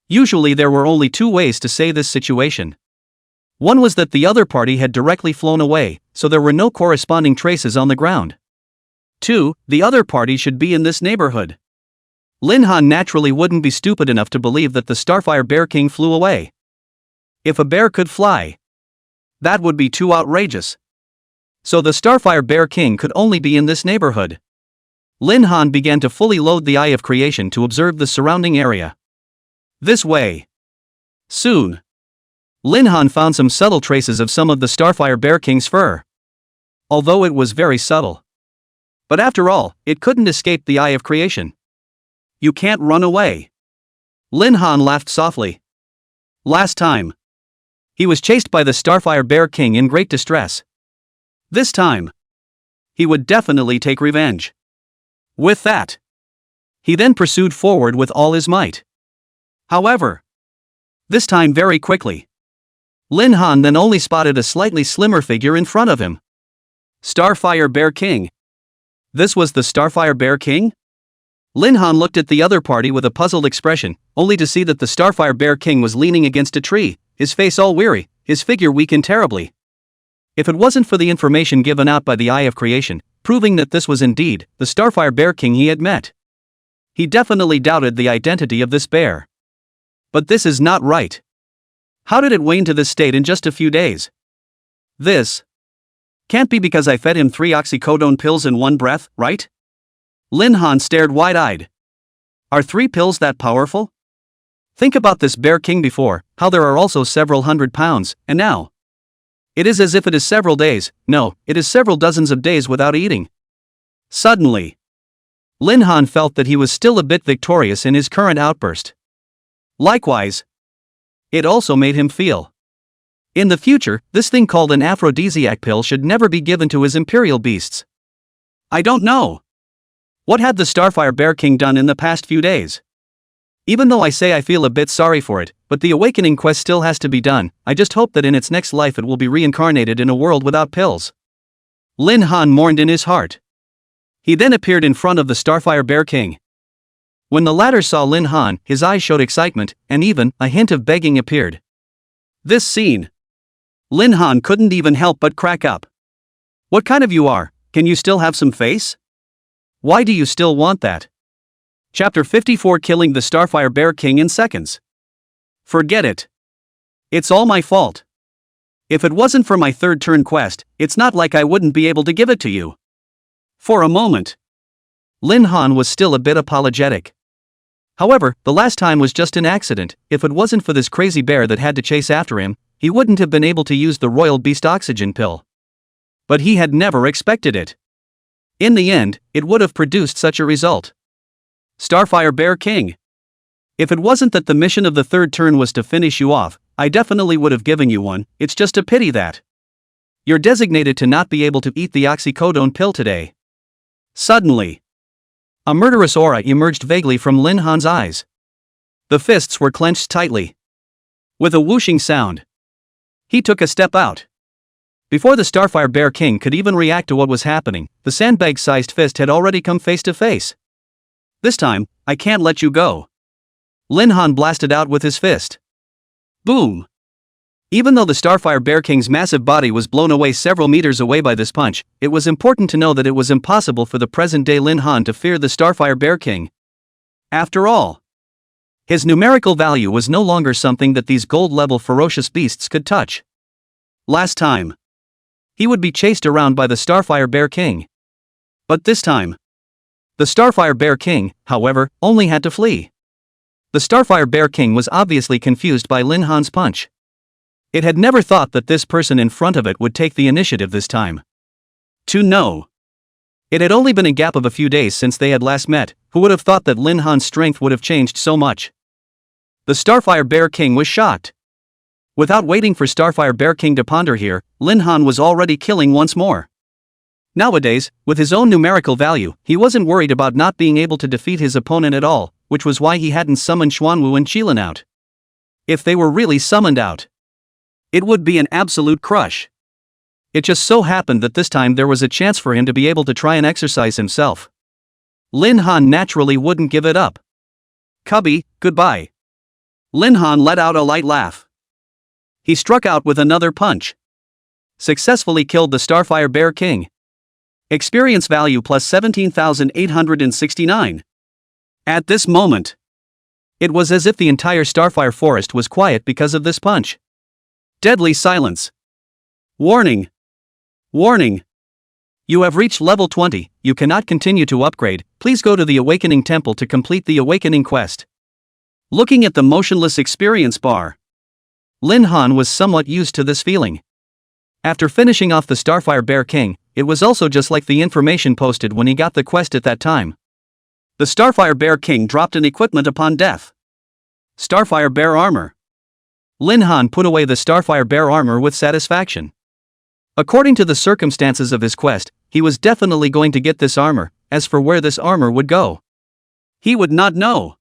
A: Usually there were only two ways to say this situation. One was that the other party had directly flown away, so there were no corresponding traces on the ground. 2. The other party should be in this neighborhood. Lin Han naturally wouldn't be stupid enough to believe that the Starfire Bear King flew away. If a bear could fly, that would be too outrageous. So the Starfire Bear King could only be in this neighborhood. Lin Han began to fully load the Eye of Creation to observe the surrounding area. This way. Soon, Lin Han found some subtle traces of some of the Starfire Bear King's fur. Although it was very subtle. But after all, it couldn't escape the Eye of Creation. You can't run away. Lin Han laughed softly. Last time, he was chased by the Starfire Bear King in great distress. This time, he would definitely take revenge. With that, he then pursued forward with all his might. However, this time very quickly, Lin Han then only spotted a slightly slimmer figure in front of him. Starfire Bear King. This was the Starfire Bear King? Lin Han looked at the other party with a puzzled expression, only to see that the Starfire Bear King was leaning against a tree, his face all weary, his figure weakened terribly. If it wasn't for the information given out by the Eye of Creation, proving that this was indeed the Starfire Bear King he had met, he definitely doubted the identity of this bear. But this is not right. How did it wane to this state in just a few days? This can't be because I fed him 3 oxycodone pills in one breath, right? Lin Han stared wide-eyed. Are 3 pills that powerful? Think about this Bear King before, how there are also several hundred pounds, and now it is as if it is several days, no, it is several dozens of days without eating. Suddenly, Lin Han felt that he was still a bit victorious in his current outburst. Likewise, it also made him feel. In the future, this thing called an aphrodisiac pill should never be given to his imperial beasts. I don't know. What had the Starfire Bear King done in the past few days? Even though I say I feel a bit sorry for it, but the awakening quest still has to be done, I just hope that in its next life it will be reincarnated in a world without pills. Lin Han mourned in his heart. He then appeared in front of the Starfire Bear King. When the latter saw Lin Han, his eyes showed excitement, and even a hint of begging appeared. This scene, Lin Han couldn't even help but crack up. What kind of you are? Can you still have some face? Why do you still want that? Chapter 54 Killing the Starfire Bear King in Seconds. Forget it. It's all my fault. If it wasn't for my third turn quest, it's not like I wouldn't be able to give it to you. For a moment, Lin Han was still a bit apologetic. However, the last time was just an accident. If it wasn't for this crazy bear that had to chase after him, he wouldn't have been able to use the Royal Beast Oxygen pill. But he had never expected it. In the end, it would have produced such a result. Starfire Bear King. If it wasn't that the mission of the third turn was to finish you off, I definitely would have given you one. It's just a pity that you're designated to not be able to eat the oxycodone pill today. Suddenly, a murderous aura emerged vaguely from Lin Han's eyes. The fists were clenched tightly. With a whooshing sound, he took a step out. Before the Starfire Bear King could even react to what was happening, the sandbag-sized fist had already come face to face. This time, I can't let you go. Lin Han blasted out with his fist. Boom! Even though the Starfire Bear King's massive body was blown away several meters away by this punch, it was important to know that it was impossible for the present-day Lin Han to fear the Starfire Bear King. After all, his numerical value was no longer something that these gold-level ferocious beasts could touch. Last time, he would be chased around by the Starfire Bear King. But this time, the Starfire Bear King, however, only had to flee. The Starfire Bear King was obviously confused by Lin Han's punch. It had never thought that this person in front of it would take the initiative this time. To know. It had only been a gap of a few days since they had last met. Who would have thought that Lin Han's strength would have changed so much? The Starfire Bear King was shocked. Without waiting for Starfire Bear King to ponder here, Lin Han was already killing once more. Nowadays, with his own numerical value, he wasn't worried about not being able to defeat his opponent at all, which was why he hadn't summoned Xuanwu and Qilin out. If they were really summoned out, it would be an absolute crush. It just so happened that this time there was a chance for him to be able to try and exercise himself. Lin Han naturally wouldn't give it up. Cubby, goodbye. Lin Han let out a light laugh. He struck out with another punch. Successfully killed the Starfire Bear King. Experience value plus 17,869. At this moment, it was as if the entire Starfire forest was quiet because of this punch. Deadly silence. Warning. Warning. You have reached level 20, you cannot continue to upgrade, please go to the Awakening Temple to complete the Awakening quest. Looking at the motionless experience bar, Lin Han was somewhat used to this feeling. After finishing off the Starfire Bear King, it was also just like the information posted when he got the quest at that time. The Starfire Bear King dropped an equipment upon death. Starfire Bear Armor. Lin Han put away the Starfire Bear Armor with satisfaction. According to the circumstances of his quest, he was definitely going to get this armor. As for where this armor would go, he would not know.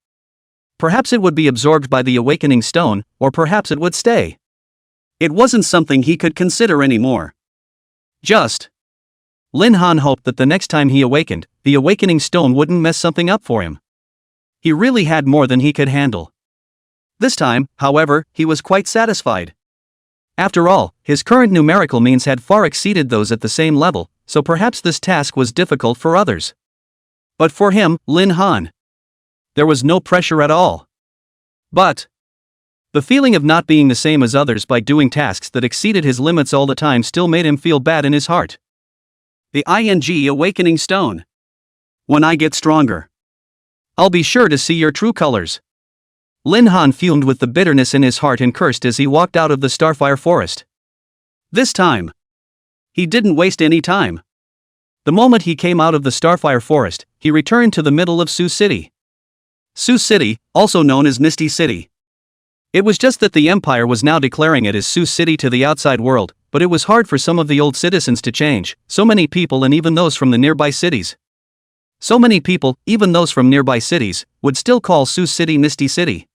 A: Perhaps it would be absorbed by the Awakening Stone, or perhaps it would stay. It wasn't something he could consider anymore. Lin Han hoped that the next time he awakened, the Awakening Stone wouldn't mess something up for him. He really had more than he could handle. This time, however, he was quite satisfied. After all, his current numerical means had far exceeded those at the same level, so perhaps this task was difficult for others. But for him, Lin Han, there was no pressure at all. But the feeling of not being the same as others by doing tasks that exceeded his limits all the time still made him feel bad in his heart. The Awakening Stone. When I get stronger, I'll be sure to see your true colors. Lin Han fumed with the bitterness in his heart and cursed as he walked out of the Starfire Forest. This time, he didn't waste any time. The moment he came out of the Starfire Forest, he returned to the middle of Sioux City. Sioux City, also known as Misty City. It was just that the Empire was now declaring it as Sioux City to the outside world, but it was hard for some of the old citizens to change, so many people and even those from the nearby cities. So many people, even those from nearby cities, would still call Sioux City Misty City.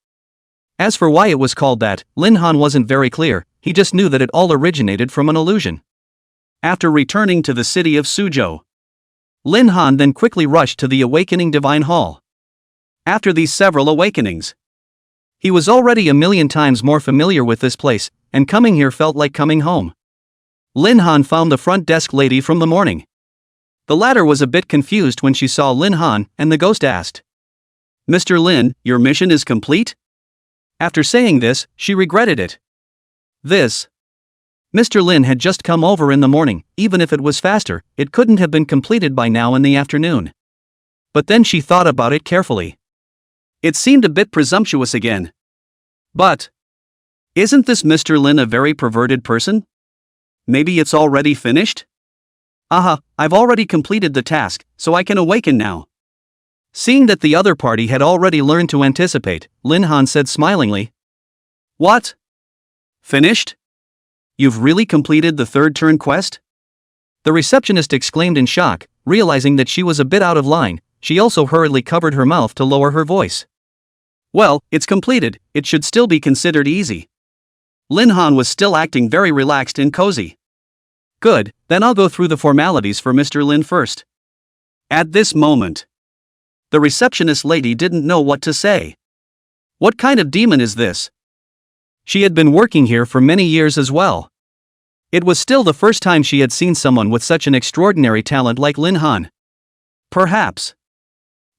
A: As for why it was called that, Lin Han wasn't very clear, he just knew that it all originated from an illusion. After returning to the city of Suzhou, Lin Han then quickly rushed to the Awakening Divine Hall. After these several awakenings, he was already a million times more familiar with this place, and coming here felt like coming home. Lin Han found the front desk lady from the morning. The latter was a bit confused when she saw Lin Han, and the ghost asked, "Mr. Lin, your mission is complete?" After saying this, she regretted it. Mr. Lin had just come over in the morning, even if it was faster, it couldn't have been completed by now in the afternoon. But then she thought about it carefully. It seemed a bit presumptuous again. But isn't this Mr. Lin a very perverted person? Maybe it's already finished? I've already completed the task, so I can awaken now. Seeing that the other party had already learned to anticipate, Lin Han said smilingly, "What? Finished? You've really completed the third turn quest?" The receptionist exclaimed in shock, realizing that she was a bit out of line. She also hurriedly covered her mouth to lower her voice. "Well, it's completed, it should still be considered easy." Lin Han was still acting very relaxed and cozy. "Good, then I'll go through the formalities for Mr. Lin first." At this moment, the receptionist lady didn't know what to say. What kind of demon is this? She had been working here for many years as well. It was still the first time she had seen someone with such an extraordinary talent like Lin Han. Perhaps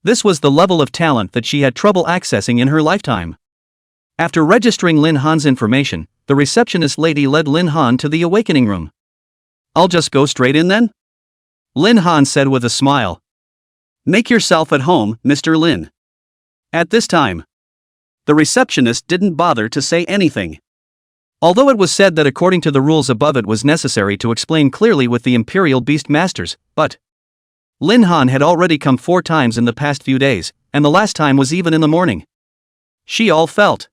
A: this was the level of talent that she had trouble accessing in her lifetime. After registering Lin Han's information, the receptionist lady led Lin Han to the awakening room. "I'll just go straight in then?" Lin Han said with a smile. "Make yourself at home, Mr. Lin." At this time, the receptionist didn't bother to say anything. Although it was said that according to the rules above it was necessary to explain clearly with the Imperial Beast Masters, but Lin Han had already come 4 times in the past few days, and the last time was even in the morning. She all felt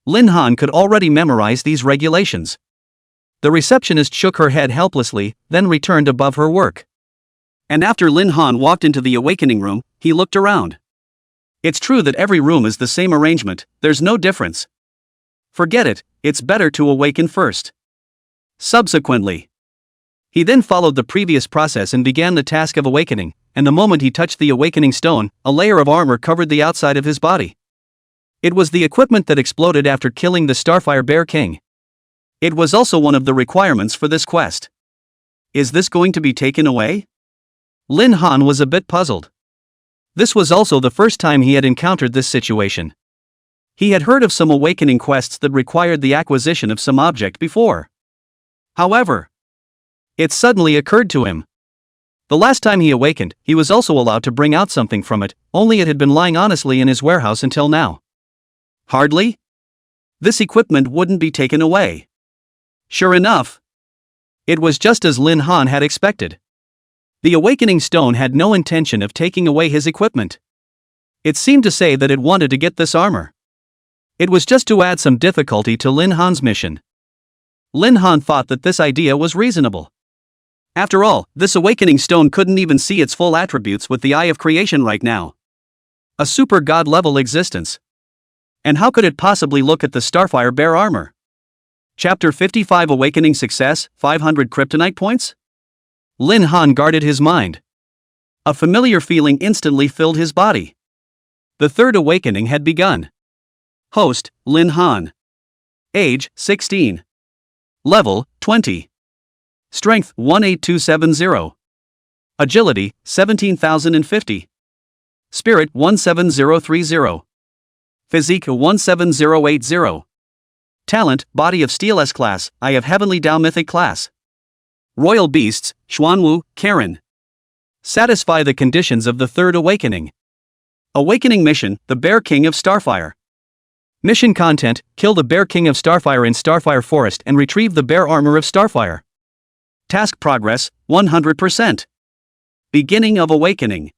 A: Lin Han could already memorize these regulations. The receptionist shook her head helplessly, then returned above her work. And after Lin Han walked into the awakening room, he looked around. It's true that every room is the same arrangement, there's no difference. Forget it, it's better to awaken first. Subsequently, he then followed the previous process and began the task of awakening, and the moment he touched the awakening stone, a layer of armor covered the outside of his body. It was the equipment that exploded after killing the Starfire Bear King. It was also one of the requirements for this quest. Is this going to be taken away? Lin Han was a bit puzzled. This was also the first time he had encountered this situation. He had heard of some awakening quests that required the acquisition of some object before. However, it suddenly occurred to him. The last time he awakened, he was also allowed to bring out something from it, only it had been lying honestly in his warehouse until now. Hardly? This equipment wouldn't be taken away. Sure enough, it was just as Lin Han had expected. The awakening stone had no intention of taking away his equipment. It seemed to say that it wanted to get this armor. It was just to add some difficulty to Lin Han's mission. Lin Han thought that this idea was reasonable. After all, this awakening stone couldn't even see its full attributes with the Eye of Creation right now. A super god level existence. And how could it possibly look at the Starfire Bear armor? Chapter 55 Awakening Success, 500 Kryptonite Points? Lin Han guarded his mind. A familiar feeling instantly filled his body. The third awakening had begun. Host, Lin Han. Age, 16. Level, 20. Strength, 18270. Agility, 17,050. Spirit, 17030. Physique, 17080. Talent, Body of Steel S class, Eye of Heavenly Tao Mythic class. Royal Beasts, Xuanwu, Karen. Satisfy the conditions of the third awakening. Awakening Mission, the Bear King of Starfire. Mission content, kill the Bear King of Starfire in Starfire Forest and retrieve the Bear Armor of Starfire. Task progress, 100%. Beginning of awakening.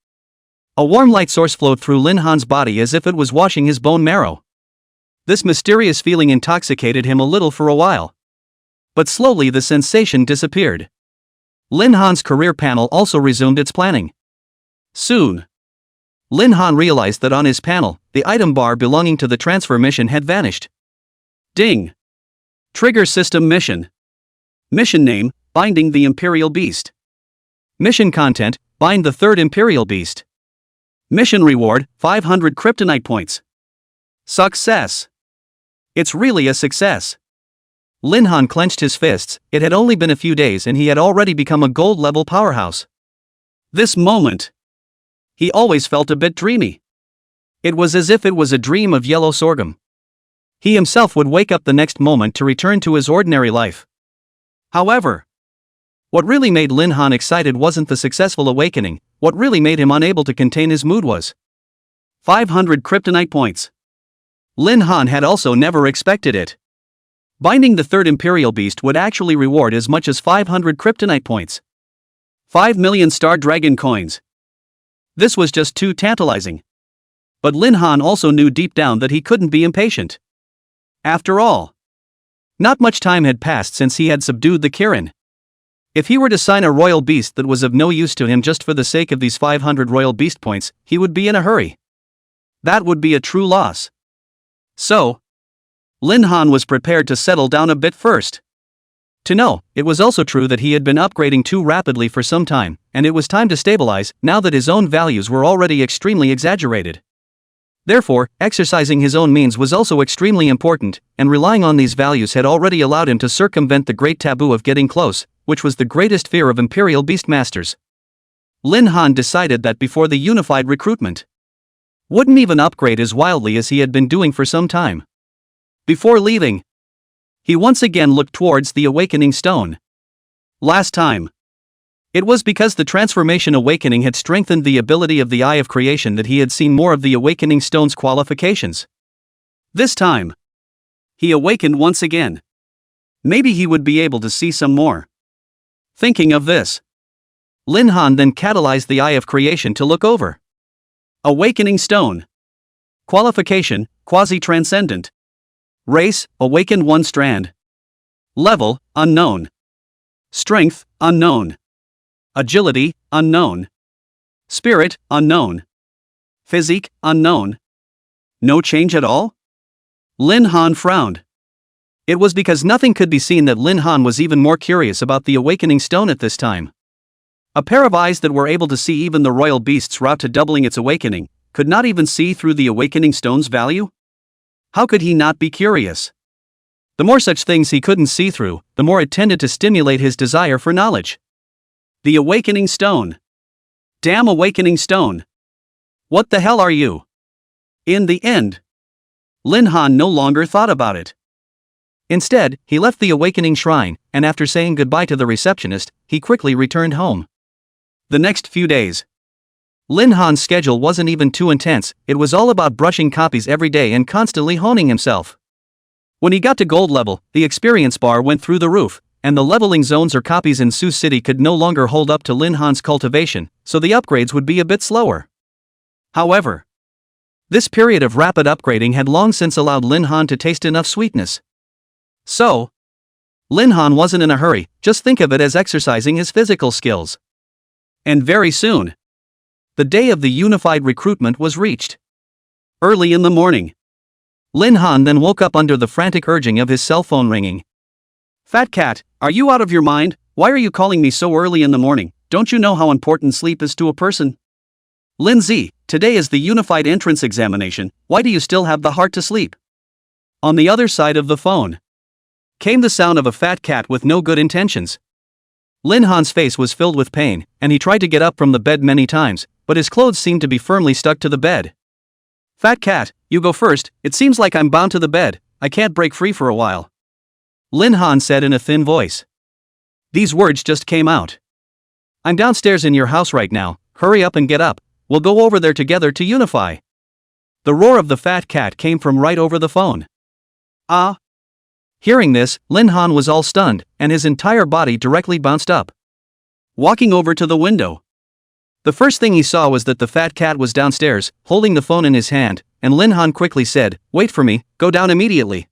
A: A warm light source flowed through Lin Han's body as if it was washing his bone marrow. This mysterious feeling intoxicated him a little for a while. But slowly the sensation disappeared. Lin Han's career panel also resumed its planning. Soon, Lin Han realized that on his panel, the item bar belonging to the transfer mission had vanished. Ding! Trigger System Mission. Mission name, Binding the Imperial Beast. Mission content, Bind the Third Imperial Beast. Mission reward, 500 Kryptonite Points. Success! It's really a success. Lin Han clenched his fists. It had only been a few days and he had already become a gold-level powerhouse. This moment, he always felt a bit dreamy. It was as if it was a dream of yellow sorghum. He himself would wake up the next moment to return to his ordinary life. However, what really made Lin Han excited wasn't the successful awakening. What really made him unable to contain his mood was 500 Kryptonite Points. Lin Han had also never expected it. Binding the Third Imperial Beast would actually reward as much as 500 Kryptonite Points. 5 million Star Dragon Coins. This was just too tantalizing. But Lin Han also knew deep down that he couldn't be impatient. After all, not much time had passed since he had subdued the Kirin. If he were to sign a royal beast that was of no use to him just for the sake of these 500 royal beast points, he would be in a hurry. That would be a true loss. So, Lin Han was prepared to settle down a bit first. To know, it was also true that he had been upgrading too rapidly for some time, and it was time to stabilize now that his own values were already extremely exaggerated. Therefore, exercising his own means was also extremely important, and relying on these values had already allowed him to circumvent the great taboo of getting close, which was the greatest fear of Imperial Beastmasters. Lin Han decided that before the unified recruitment, wouldn't even upgrade as wildly as he had been doing for some time. Before leaving, he once again looked towards the awakening stone. Last time, it was because the transformation awakening had strengthened the ability of the Eye of Creation that he had seen more of the awakening stone's qualifications. This time, he awakened once again. Maybe he would be able to see some more. Thinking of this, Lin Han then catalyzed the Eye of Creation to look over. Awakening Stone. Qualification, Quasi-Transcendent. Race, Awakened 1 strand. Level, Unknown. Strength, Unknown. Agility, Unknown. Spirit, Unknown. Physique, Unknown. No change at all? Lin Han frowned. It was because nothing could be seen that Lin Han was even more curious about the awakening stone at this time. A pair of eyes that were able to see even the royal beast's route to doubling its awakening, could not even see through the awakening stone's value? How could he not be curious? The more such things he couldn't see through, the more it tended to stimulate his desire for knowledge. The Awakening Stone. Damn Awakening Stone. What the hell are you? In the end, Lin Han no longer thought about it. Instead, he left the Awakening Shrine, and after saying goodbye to the receptionist, he quickly returned home. The next few days, Lin Han's schedule wasn't even too intense. It was all about brushing copies every day and constantly honing himself. When he got to gold level, the experience bar went through the roof, and the leveling zones or copies in Sioux City could no longer hold up to Lin Han's cultivation, so the upgrades would be a bit slower. However, this period of rapid upgrading had long since allowed Lin Han to taste enough sweetness. So, Lin Han wasn't in a hurry, just think of it as exercising his physical skills. And very soon, the day of the unified recruitment was reached. Early in the morning, Lin Han then woke up under the frantic urging of his cell phone ringing. Fat cat, are you out of your mind? Why are you calling me so early in the morning? Don't you know how important sleep is to a person? Lindsay, today is the unified entrance examination. Why do you still have the heart to sleep? On the other side of the phone came the sound of a fat cat with no good intentions. Lin Han's face was filled with pain, and he tried to get up from the bed many times, but his clothes seemed to be firmly stuck to the bed. Fat cat, you go first, it seems like I'm bound to the bed, I can't break free for a while. Lin Han said in a thin voice. These words just came out. I'm downstairs in your house right now, hurry up and get up, we'll go over there together to unify. The roar of the fat cat came from right over the phone. Ah! Hearing this, Lin Han was all stunned, and his entire body directly bounced up. Walking over to the window, the first thing he saw was that the fat cat was downstairs, holding the phone in his hand, and Lin Han quickly said, wait for me, go down immediately.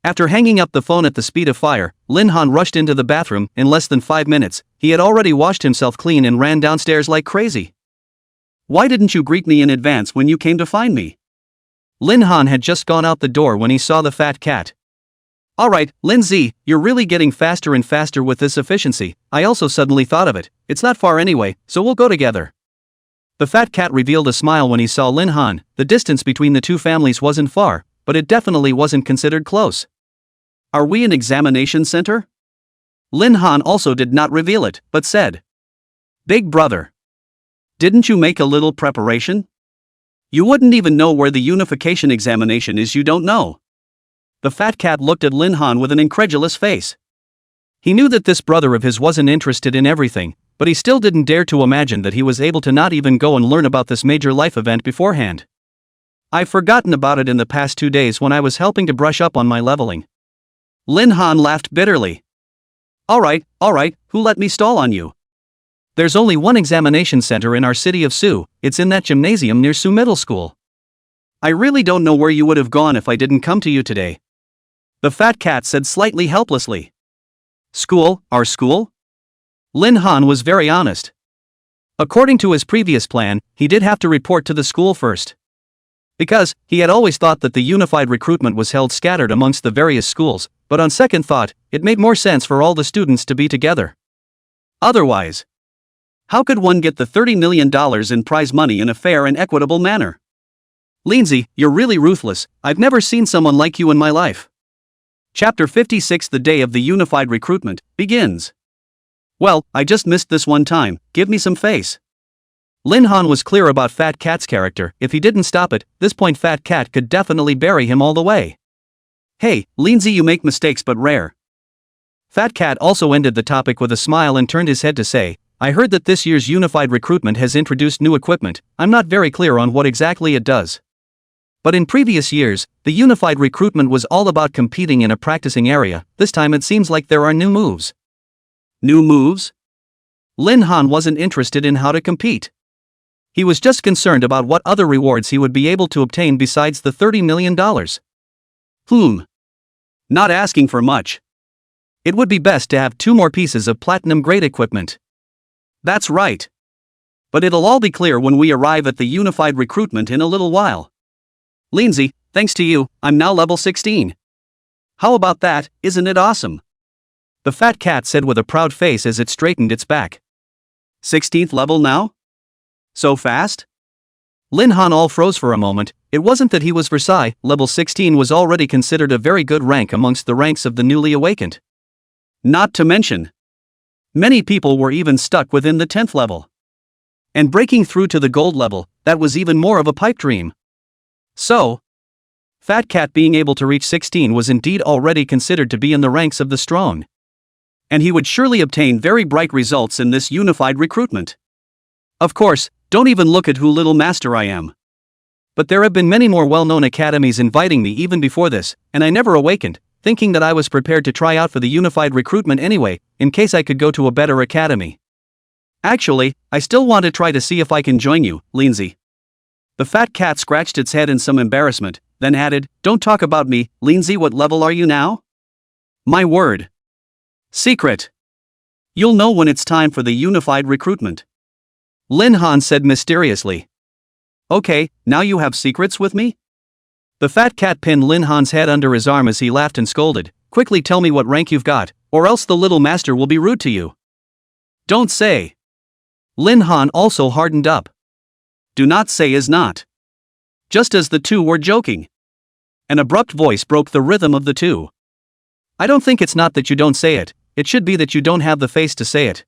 A: After hanging up the phone at the speed of fire, Lin Han rushed into the bathroom. In less than 5 minutes, he had already washed himself clean and ran downstairs like crazy. Why didn't you greet me in advance when you came to find me? Lin Han had just gone out the door when he saw the fat cat. Alright, Lindsay, you're really getting faster and faster with this efficiency. I also suddenly thought of it, it's not far anyway, so we'll go together. The fat cat revealed a smile when he saw Lin Han. The distance between the two families wasn't far, but it definitely wasn't considered close. Are we an examination center? Lin Han also did not reveal it, but said, Big brother, didn't you make a little preparation? You wouldn't even know where the unification examination is, you don't know. The fat cat looked at Lin Han with an incredulous face. He knew that this brother of his wasn't interested in everything, but he still didn't dare to imagine that he was able to not even go and learn about this major life event beforehand. I've forgotten about it in the past 2 days when I was helping to brush up on my leveling. Lin Han laughed bitterly. Alright, who let me stall on you? There's only one examination center in our city of Sioux, it's in that gymnasium near Sioux Middle School. I really don't know where you would have gone if I didn't come to you today. The fat cat said slightly helplessly. School, our school? Lin Han was very honest. According to his previous plan, he did have to report to the school first. Because, he had always thought that the unified recruitment was held scattered amongst the various schools, but on second thought, it made more sense for all the students to be together. Otherwise, how could one get the $30 million in prize money in a fair and equitable manner? Lindsay, you're really ruthless, I've never seen someone like you in my life. Chapter 56 The Day of the Unified Recruitment begins. Well, I just missed this one time, give me some face. Lin Han was clear about Fat Cat's character. If he didn't stop it, this point Fat Cat could definitely bury him all the way. Hey, Lindsay, you make mistakes but rare. Fat Cat also ended the topic with a smile and turned his head to say, I heard that this year's unified recruitment has introduced new equipment. I'm not very clear on what exactly it does. But in previous years, the unified recruitment was all about competing in a practicing area. This time it seems like there are new moves. New moves? Lin Han wasn't interested in how to compete. He was just concerned about what other rewards he would be able to obtain besides the $30 million. Not asking for much. It would be best to have 2 more pieces of platinum-grade equipment. That's right. But it'll all be clear when we arrive at the unified recruitment in a little while. Lindsay, thanks to you, I'm now level 16. How about that, isn't it awesome? The fat cat said with a proud face as it straightened its back. 16th level now? So fast? Lin Han all froze for a moment. It wasn't that he was Versailles, level 16 was already considered a very good rank amongst the ranks of the newly awakened. Not to mention, many people were even stuck within the 10th level. And breaking through to the gold level, that was even more of a pipe dream. So, Fat Cat being able to reach 16 was indeed already considered to be in the ranks of the strong. And he would surely obtain very bright results in this unified recruitment. Of course, don't even look at who little master I am. But there have been many more well-known academies inviting me even before this, and I never awakened, thinking that I was prepared to try out for the unified recruitment anyway, in case I could go to a better academy. Actually, I still want to try to see if I can join you, Lindsay. The fat cat scratched its head in some embarrassment, then added, "Don't talk about me, Lindsay, what level are you now?" "My word. Secret. You'll know when it's time for the unified recruitment," Lin Han said mysteriously. "Okay, now you have secrets with me?" The fat cat pinned Lin Han's head under his arm as he laughed and scolded, "Quickly tell me what rank you've got, or else the little master will be rude to you." "Don't say." Lin Han also hardened up. "Do not say is not." Just as the two were joking, an abrupt voice broke the rhythm of the two. "I don't think it's not that you don't say it should be that you don't have the face to say it."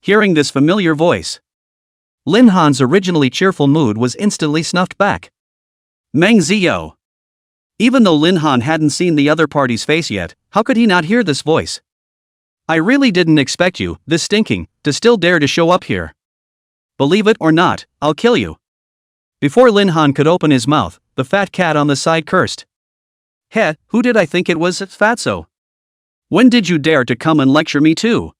A: Hearing this familiar voice, Lin Han's originally cheerful mood was instantly snuffed back. Meng Ziyou. Even though Lin Han hadn't seen the other party's face yet, how could he not hear this voice? "I really didn't expect you, this stinking, to still dare to show up here. Believe it or not, I'll kill you." Before Lin Han could open his mouth, the fat cat on the side cursed. "Heh, who did I think it was, fatso? When did you dare to come and lecture me too?"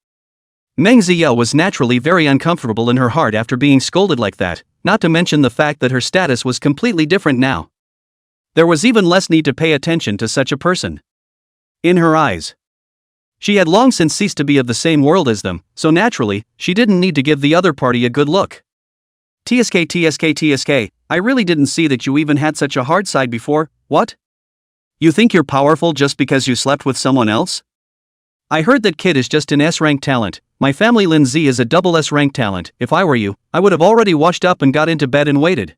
A: Meng Ziyou was naturally very uncomfortable in her heart after being scolded like that, not to mention the fact that her status was completely different now. There was even less need to pay attention to such a person. In her eyes, she had long since ceased to be of the same world as them, so naturally, she didn't need to give the other party a good look. TSK, I really didn't see that you even had such a hard side before, what? You think you're powerful just because you slept with someone else? I heard that kid is just an S-rank talent, my family Lin Z is a double S-rank talent, if I were you, I would have already washed up and got into bed and waited.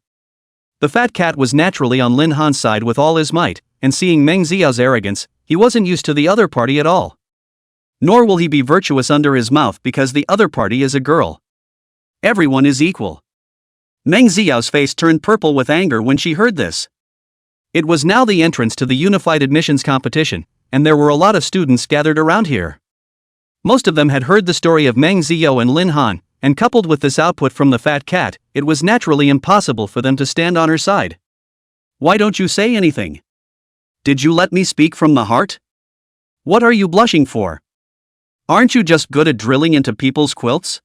A: The fat cat was naturally on Lin Han's side with all his might, and seeing Meng Ziyou's arrogance, he wasn't used to the other party at all. Nor will he be virtuous under his mouth because the other party is a girl. Everyone is equal. Meng Ziyou's face turned purple with anger when she heard this. It was now the entrance to the unified admissions competition, and there were a lot of students gathered around here. Most of them had heard the story of Meng Ziyou and Lin Han, and coupled with this output from the fat cat, it was naturally impossible for them to stand on her side. "Why don't you say anything? Did you let me speak from the heart? What are you blushing for? Aren't you just good at drilling into people's quilts?"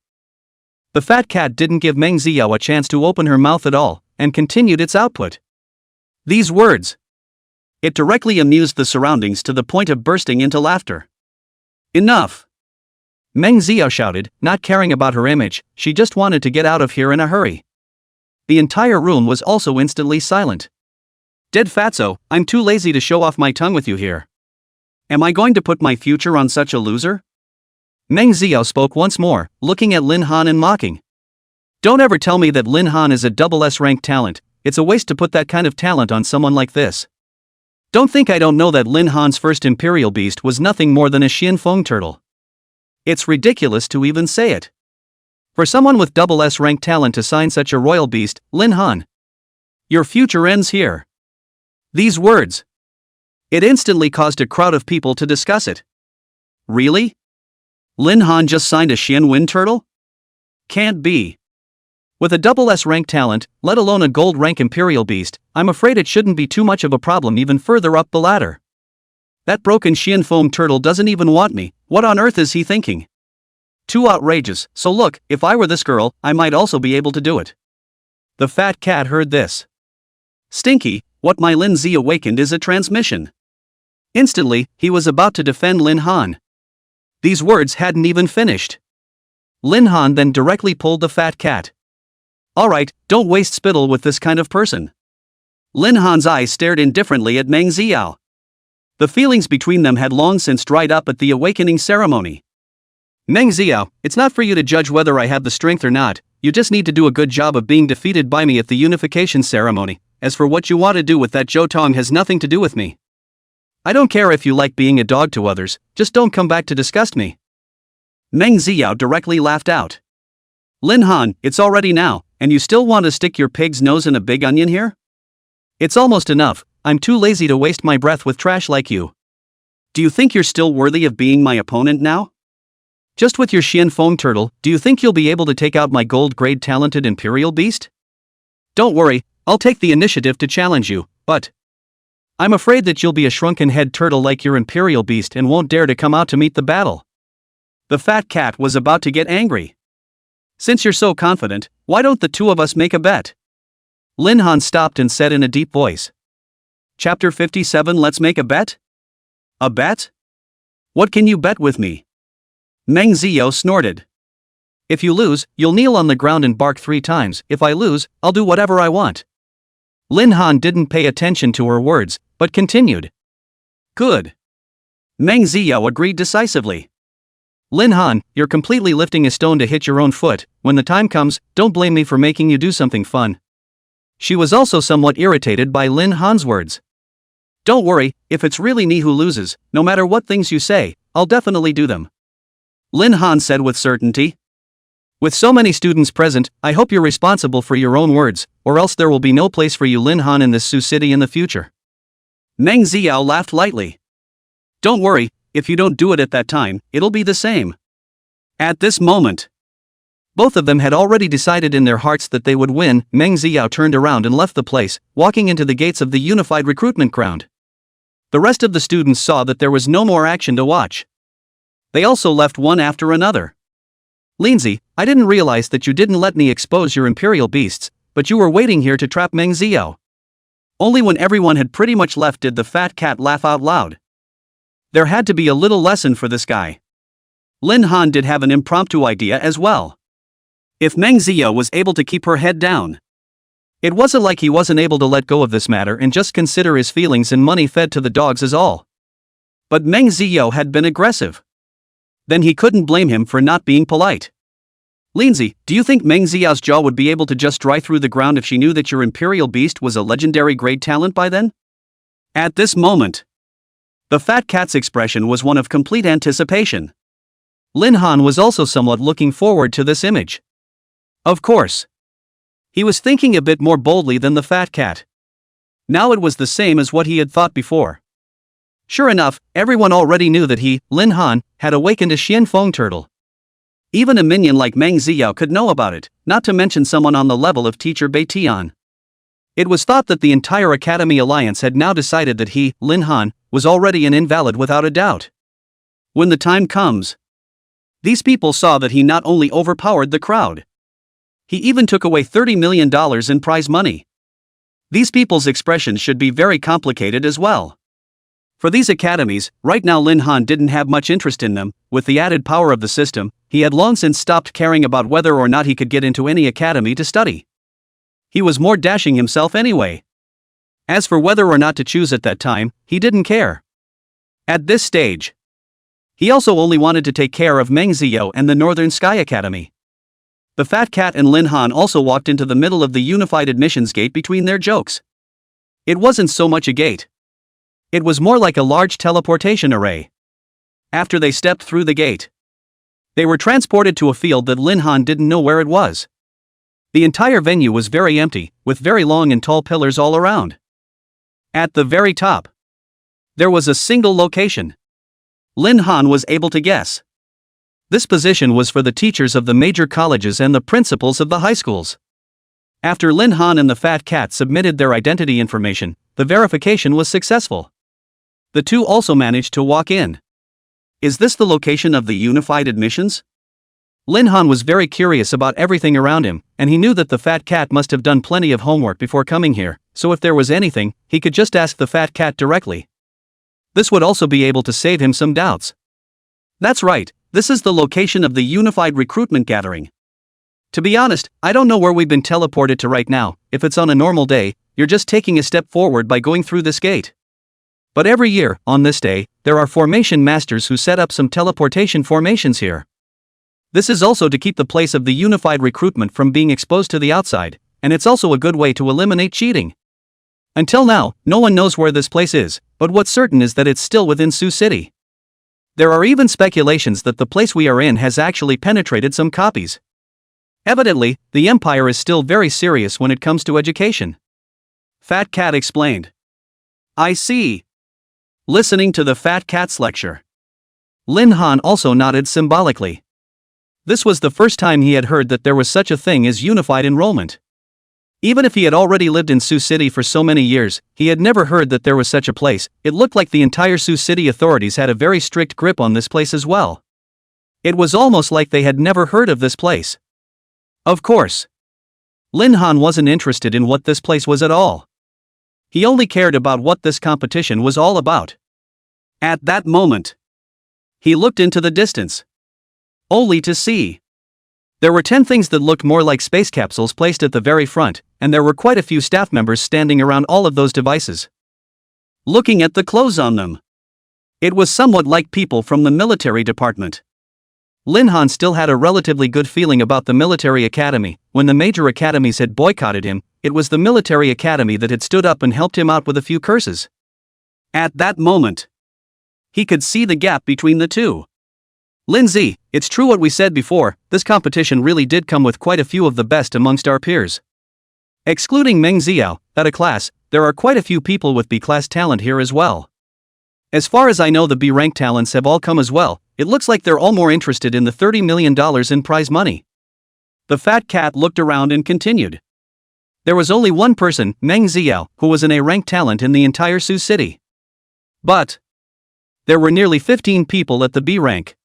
A: The fat cat didn't give Meng Ziyou a chance to open her mouth at all, and continued its output. These words. It directly amused the surroundings to the point of bursting into laughter. "Enough!" Meng Ziyou shouted, not caring about her image, she just wanted to get out of here in a hurry. The entire room was also instantly silent. "Dead fatso, I'm too lazy to show off my tongue with you here. Am I going to put my future on such a loser?" Meng Ziyou spoke once more, looking at Lin Han and mocking. "Don't ever tell me that Lin Han is a double S-rank talent, it's a waste to put that kind of talent on someone like this. Don't think I don't know that Lin Han's first imperial beast was nothing more than a Xuanfeng Turtle. It's ridiculous to even say it. For someone with double S-rank talent to sign such a royal beast, Lin Han, your future ends here." These words. It instantly caused a crowd of people to discuss it. Really? Lin Han just signed a Xuanfeng Turtle? Can't be. With a double S-rank talent, let alone a gold rank imperial beast, I'm afraid it shouldn't be too much of a problem even further up the ladder. That broken Xuanfeng Turtle doesn't even want me, what on earth is he thinking? Too outrageous, so look, if I were this girl, I might also be able to do it. The fat cat heard this. Stinky, what my Lin Z awakened is a transmission. Instantly, he was about to defend Lin Han. These words hadn't even finished. Lin Han then directly pulled the fat cat. Alright, don't waste spittle with this kind of person. Lin Han's eyes stared indifferently at Meng Ziyou. The feelings between them had long since dried up at the awakening ceremony. Meng Ziyou, it's not for you to judge whether I have the strength or not, you just need to do a good job of being defeated by me at the unification ceremony. As for what you want to do with that Jotong has nothing to do with me. I don't care if you like being a dog to others, just don't come back to disgust me. Meng Ziyao directly laughed out. Lin Han, it's already now, and you still want to stick your pig's nose in a big onion here? It's almost enough, I'm too lazy to waste my breath with trash like you. Do you think you're still worthy of being my opponent now? Just with your Xuanfeng Turtle, do you think you'll be able to take out my gold-grade talented Imperial Beast? Don't worry, I'll take the initiative to challenge you, but I'm afraid that you'll be a shrunken-head turtle like your Imperial Beast and won't dare to come out to meet the battle. The fat cat was about to get angry. Since you're so confident, why don't the two of us make a bet? Lin Han stopped and said in a deep voice. Chapter 57. Let's make a bet? A bet? What can you bet with me? Meng Ziyao snorted. If you lose, you'll kneel on the ground and bark 3 times. If I lose, I'll do whatever I want. Lin Han didn't pay attention to her words, but continued. Good. Meng Ziyao agreed decisively. Lin Han, you're completely lifting a stone to hit your own foot. When the time comes, don't blame me for making you do something fun. She was also somewhat irritated by Lin Han's words. Don't worry, if it's really me who loses, no matter what things you say, I'll definitely do them. Lin Han said with certainty. With so many students present, I hope you're responsible for your own words, or else there will be no place for you Lin Han in this Sioux city in the future. Meng Ziyao laughed lightly. Don't worry, if you don't do it at that time, it'll be the same. At this moment, both of them had already decided in their hearts that they would win. Meng Ziyao turned around and left the place, walking into the gates of the unified recruitment ground. The rest of the students saw that there was no more action to watch. They also left one after another. Lindsay, I didn't realize that you didn't let me expose your Imperial Beasts, but you were waiting here to trap Meng Ziyao. Only when everyone had pretty much left did the fat cat laugh out loud. There had to be a little lesson for this guy. Lin Han did have an impromptu idea as well. If Meng Ziyao was able to keep her head down, it wasn't like he wasn't able to let go of this matter and just consider his feelings and money fed to the dogs as all. But Meng Ziyao had been aggressive. Then he couldn't blame him for not being polite. Lindsay, do you think Meng Ziyao's jaw would be able to just dry through the ground if she knew that your Imperial Beast was a legendary grade talent by then? At this moment, the fat cat's expression was one of complete anticipation. Lin Han was also somewhat looking forward to this image. Of course. He was thinking a bit more boldly than the fat cat. Now it was the same as what he had thought before. Sure enough, everyone already knew that he, Lin Han, had awakened a Xuanfeng Turtle. Even a minion like Meng Ziyao could know about it, not to mention someone on the level of Teacher Bei Tian. It was thought that the entire Academy Alliance had now decided that he, Lin Han, was already an invalid without a doubt. When the time comes, these people saw that he not only overpowered the crowd, he even took away $30 million in prize money. These people's expressions should be very complicated as well. For these academies, right now Lin Han didn't have much interest in them. With the added power of the system, he had long since stopped caring about whether or not he could get into any academy to study. He was more dashing himself anyway. As for whether or not to choose at that time, he didn't care. At this stage, he also only wanted to take care of Meng Ziyao and the Northern Sky Academy. The fat cat and Lin Han also walked into the middle of the unified admissions gate between their jokes. It wasn't so much a gate. It was more like a large teleportation array. After they stepped through the gate, they were transported to a field that Lin Han didn't know where it was. The entire venue was very empty, with very long and tall pillars all around. At the very top, there was a single location. Lin Han was able to guess. This position was for the teachers of the major colleges and the principals of the high schools. After Lin Han and the fat cat submitted their identity information, the verification was successful. The two also managed to walk in. Is this the location of the unified admissions? Lin Han was very curious about everything around him, and he knew that the fat cat must have done plenty of homework before coming here, so if there was anything, he could just ask the fat cat directly. This would also be able to save him some doubts. That's right, this is the location of the unified recruitment gathering. To be honest, I don't know where we've been teleported to right now. If it's on a normal day, you're just taking a step forward by going through this gate. But every year, on this day, there are formation masters who set up some teleportation formations here. This is also to keep the place of the unified recruitment from being exposed to the outside, and it's also a good way to eliminate cheating. Until now, no one knows where this place is, but what's certain is that it's still within Sioux City. There are even speculations that the place we are in has actually penetrated some copies. Evidently, the Empire is still very serious when it comes to education. Fat Cat explained. I see. Listening to the Fat Cat's lecture, Lin Han also nodded symbolically. This was the first time he had heard that there was such a thing as unified enrollment. Even if he had already lived in Sioux City for so many years, he had never heard that there was such a place. It looked like the entire Sioux City authorities had a very strict grip on this place as well. It was almost like they had never heard of this place. Of course, Lin Han wasn't interested in what this place was at all. He only cared about what this competition was all about. At that moment, he looked into the distance, only to see there were 10 things that looked more like space capsules placed at the very front, and there were quite a few staff members standing around all of those devices, looking at the clothes on them. It was somewhat like people from the military department. Lin Han still had a relatively good feeling about the military academy. When the major academies had boycotted him, it was the military academy that had stood up and helped him out with a few curses. At that moment, he could see the gap between the two. Lindsay, it's true what we said before, this competition really did come with quite a few of the best amongst our peers. Excluding Meng Xiao, out of class, there are quite a few people with B-class talent here as well. As far as I know, the B-rank talents have all come as well. It looks like they're all more interested in the $30 million in prize money. The Fat Cat looked around and continued. There was only one person, Meng Xiao, who was an A-rank talent in the entire Sioux City. But there were nearly 15 people at the B rank.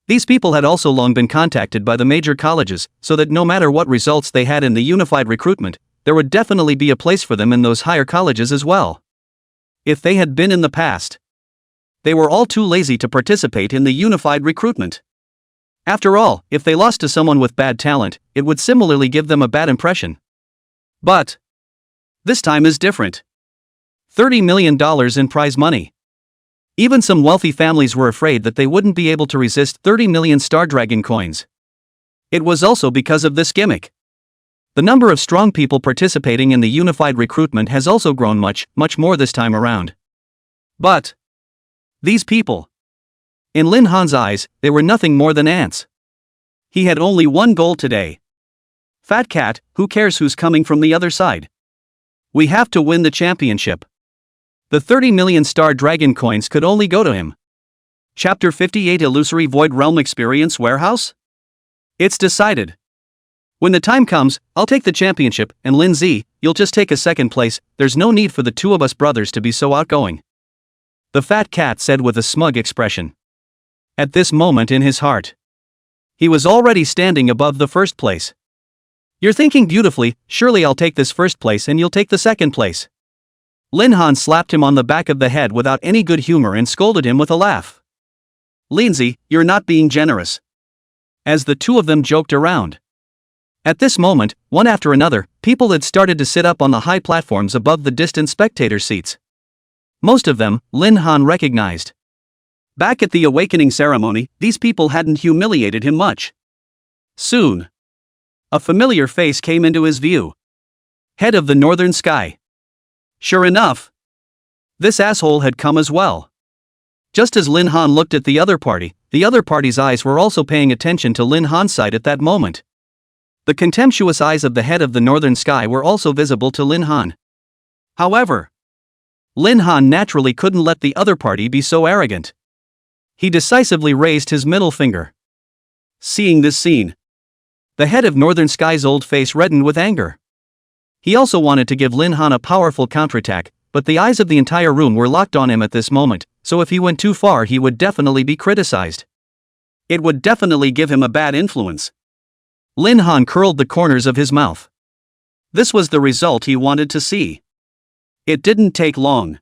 A: These people had also long been contacted by the major colleges, so that no matter what results they had in the unified recruitment, there would definitely be a place for them in those higher colleges as well. If they had been in the past, they were all too lazy to participate in the unified recruitment. After all, if they lost to someone with bad talent, it would similarly give them a bad impression. But this time is different. $30 million in prize money. Even some wealthy families were afraid that they wouldn't be able to resist 30 million Star Dragon coins. It was also because of this gimmick. The number of strong people participating in the unified recruitment has also grown much more this time around. But these people, in Lin Han's eyes, they were nothing more than ants. He had only one goal today. Fat Cat, who cares who's coming from the other side? We have to win the championship. The 30 million Star Dragon coins could only go to him. Chapter 58 Illusory Void Realm Experience Warehouse? It's decided. When the time comes, I'll take the championship, and Lin Z, you'll just take a second place. There's no need for the two of us brothers to be so outgoing. The Fat Cat said with a smug expression. At this moment in his heart, he was already standing above the first place. You're thinking beautifully, surely I'll take this first place and you'll take the second place. Lin Han slapped him on the back of the head without any good humor and scolded him with a laugh. Lindsay, you're not being generous. As the two of them joked around. At this moment, one after another, people had started to sit up on the high platforms above the distant spectator seats. Most of them, Lin Han recognized. Back at the awakening ceremony, these people hadn't humiliated him much. Soon, a familiar face came into his view. Head of the Northern Sky. Sure enough, this asshole had come as well. Just as Lin Han looked at the other party's eyes were also paying attention to Lin Han's side at that moment. The contemptuous eyes of the head of the Northern Sky were also visible to Lin Han. However, Lin Han naturally couldn't let the other party be so arrogant. He decisively raised his middle finger. Seeing this scene, the head of Northern Sky's old face reddened with anger. He also wanted to give Lin Han a powerful counterattack, but the eyes of the entire room were locked on him at this moment, so if he went too far he would definitely be criticized. It would definitely give him a bad influence. Lin Han curled the corners of his mouth. This was the result he wanted to see. It didn't take long.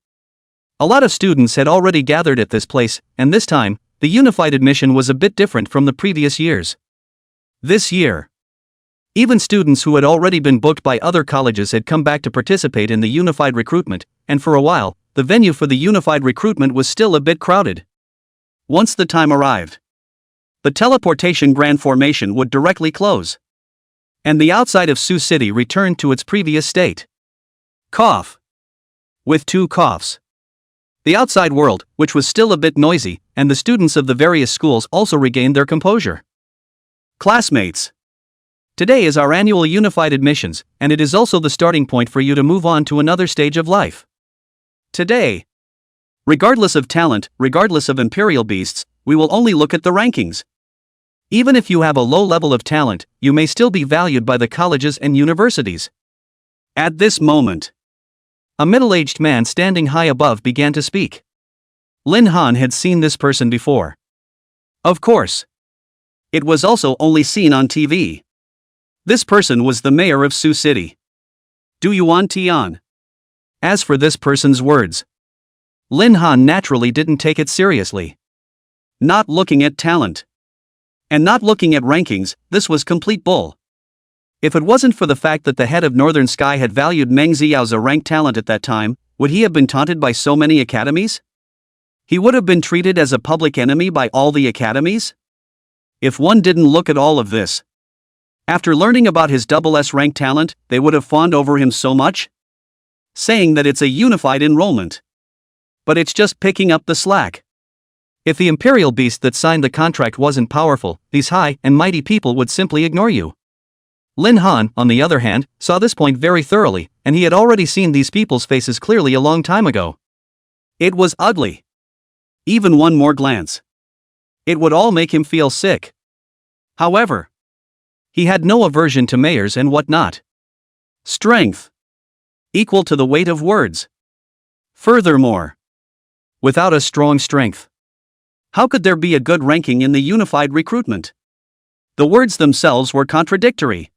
A: A lot of students had already gathered at this place, and this time, the unified admission was a bit different from the previous years. This year, even students who had already been booked by other colleges had come back to participate in the unified recruitment, and for a while, the venue for the unified recruitment was still a bit crowded. Once the time arrived, the teleportation grand formation would directly close. And the outside of Sioux City returned to its previous state. Cough. With 2 coughs. The outside world, which was still a bit noisy, and the students of the various schools also regained their composure. Classmates. Today is our annual unified admissions, and it is also the starting point for you to move on to another stage of life. Today, regardless of talent, regardless of imperial beasts, we will only look at the rankings. Even if you have a low level of talent, you may still be valued by the colleges and universities. At this moment, a middle-aged man standing high above began to speak. Lin Han had seen this person before. Of course. It was also only seen on TV. This person was the mayor of Sioux City. Du Yuan Tian. As for this person's words, Lin Han naturally didn't take it seriously. Not looking at talent. And not looking at rankings, this was complete bull. If it wasn't for the fact that the head of Northern Sky had valued Meng Xiao's a ranked talent at that time, would he have been taunted by so many academies? He would have been treated as a public enemy by all the academies? If one didn't look at all of this, after learning about his SS ranked talent, they would have fawned over him so much, saying that it's a unified enrollment. But it's just picking up the slack. If the imperial beast that signed the contract wasn't powerful, these high and mighty people would simply ignore you. Lin Han, on the other hand, saw this point very thoroughly, and he had already seen these people's faces clearly a long time ago. It was ugly. Even one more glance, it would all make him feel sick. However, he had no aversion to mayors and whatnot. Strength equal to the weight of words. Furthermore, without a strong strength, how could there be a good ranking in the unified recruitment? The words themselves were contradictory.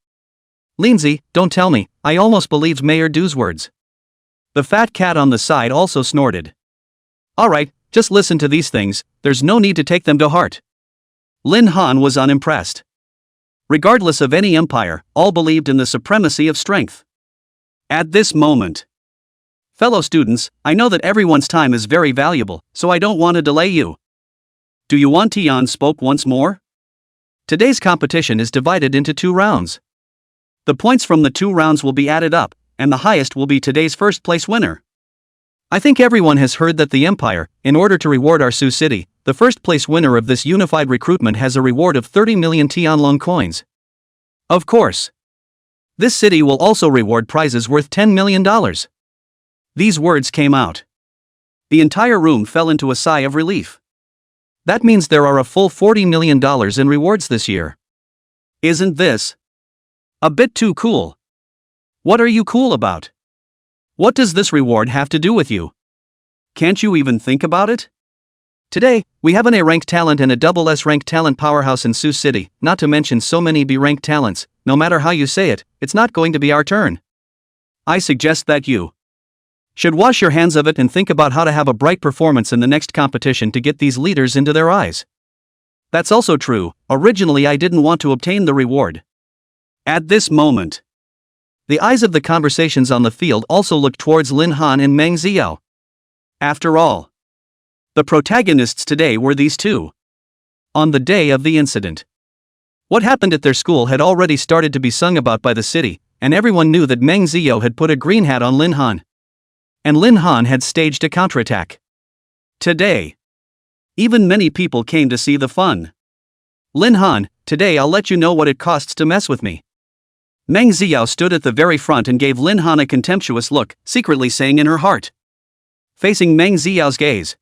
A: Lindsay, don't tell me, I almost believed Mayor Du's words. The fat cat on the side also snorted. Alright, just listen to these things, there's no need to take them to heart. Lin Han was unimpressed. Regardless of any empire, all believed in the supremacy of strength. At this moment, fellow students, I know that everyone's time is very valuable, so I don't want to delay you. Du Yuan Tian spoke once more. Today's competition is divided into 2 rounds. The points from the 2 rounds will be added up, and the highest will be today's first place winner. I think everyone has heard that the Empire, in order to reward our Sioux City, the first place winner of this unified recruitment has a reward of 30 million Tianlong coins. Of course, this city will also reward prizes worth $10 million. These words came out. The entire room fell into a sigh of relief. That means there are a full $40 million in rewards this year. Isn't this a bit too cool? What are you cool about? What does this reward have to do with you? Can't you even think about it? Today, we have an A-ranked talent and a SS ranked talent powerhouse in Sioux City, not to mention so many B-ranked talents. No matter how you say it, it's not going to be our turn. I suggest that you should wash your hands of it and think about how to have a bright performance in the next competition to get these leaders into their eyes. That's also true, originally I didn't want to obtain the reward. At this moment, the eyes of the conversations on the field also looked towards Lin Han and Meng Xiao. After all, the protagonists today were these 2. On the day of the incident, what happened at their school had already started to be sung about by the city, and everyone knew that Meng Xiao had put a green hat on Lin Han. And Lin Han had staged a counterattack. Today, even many people came to see the fun. Lin Han, today I'll let you know what it costs to mess with me. Meng Xiao stood at the very front and gave Lin Han a contemptuous look, secretly saying in her heart. Facing Meng Xiao's gaze,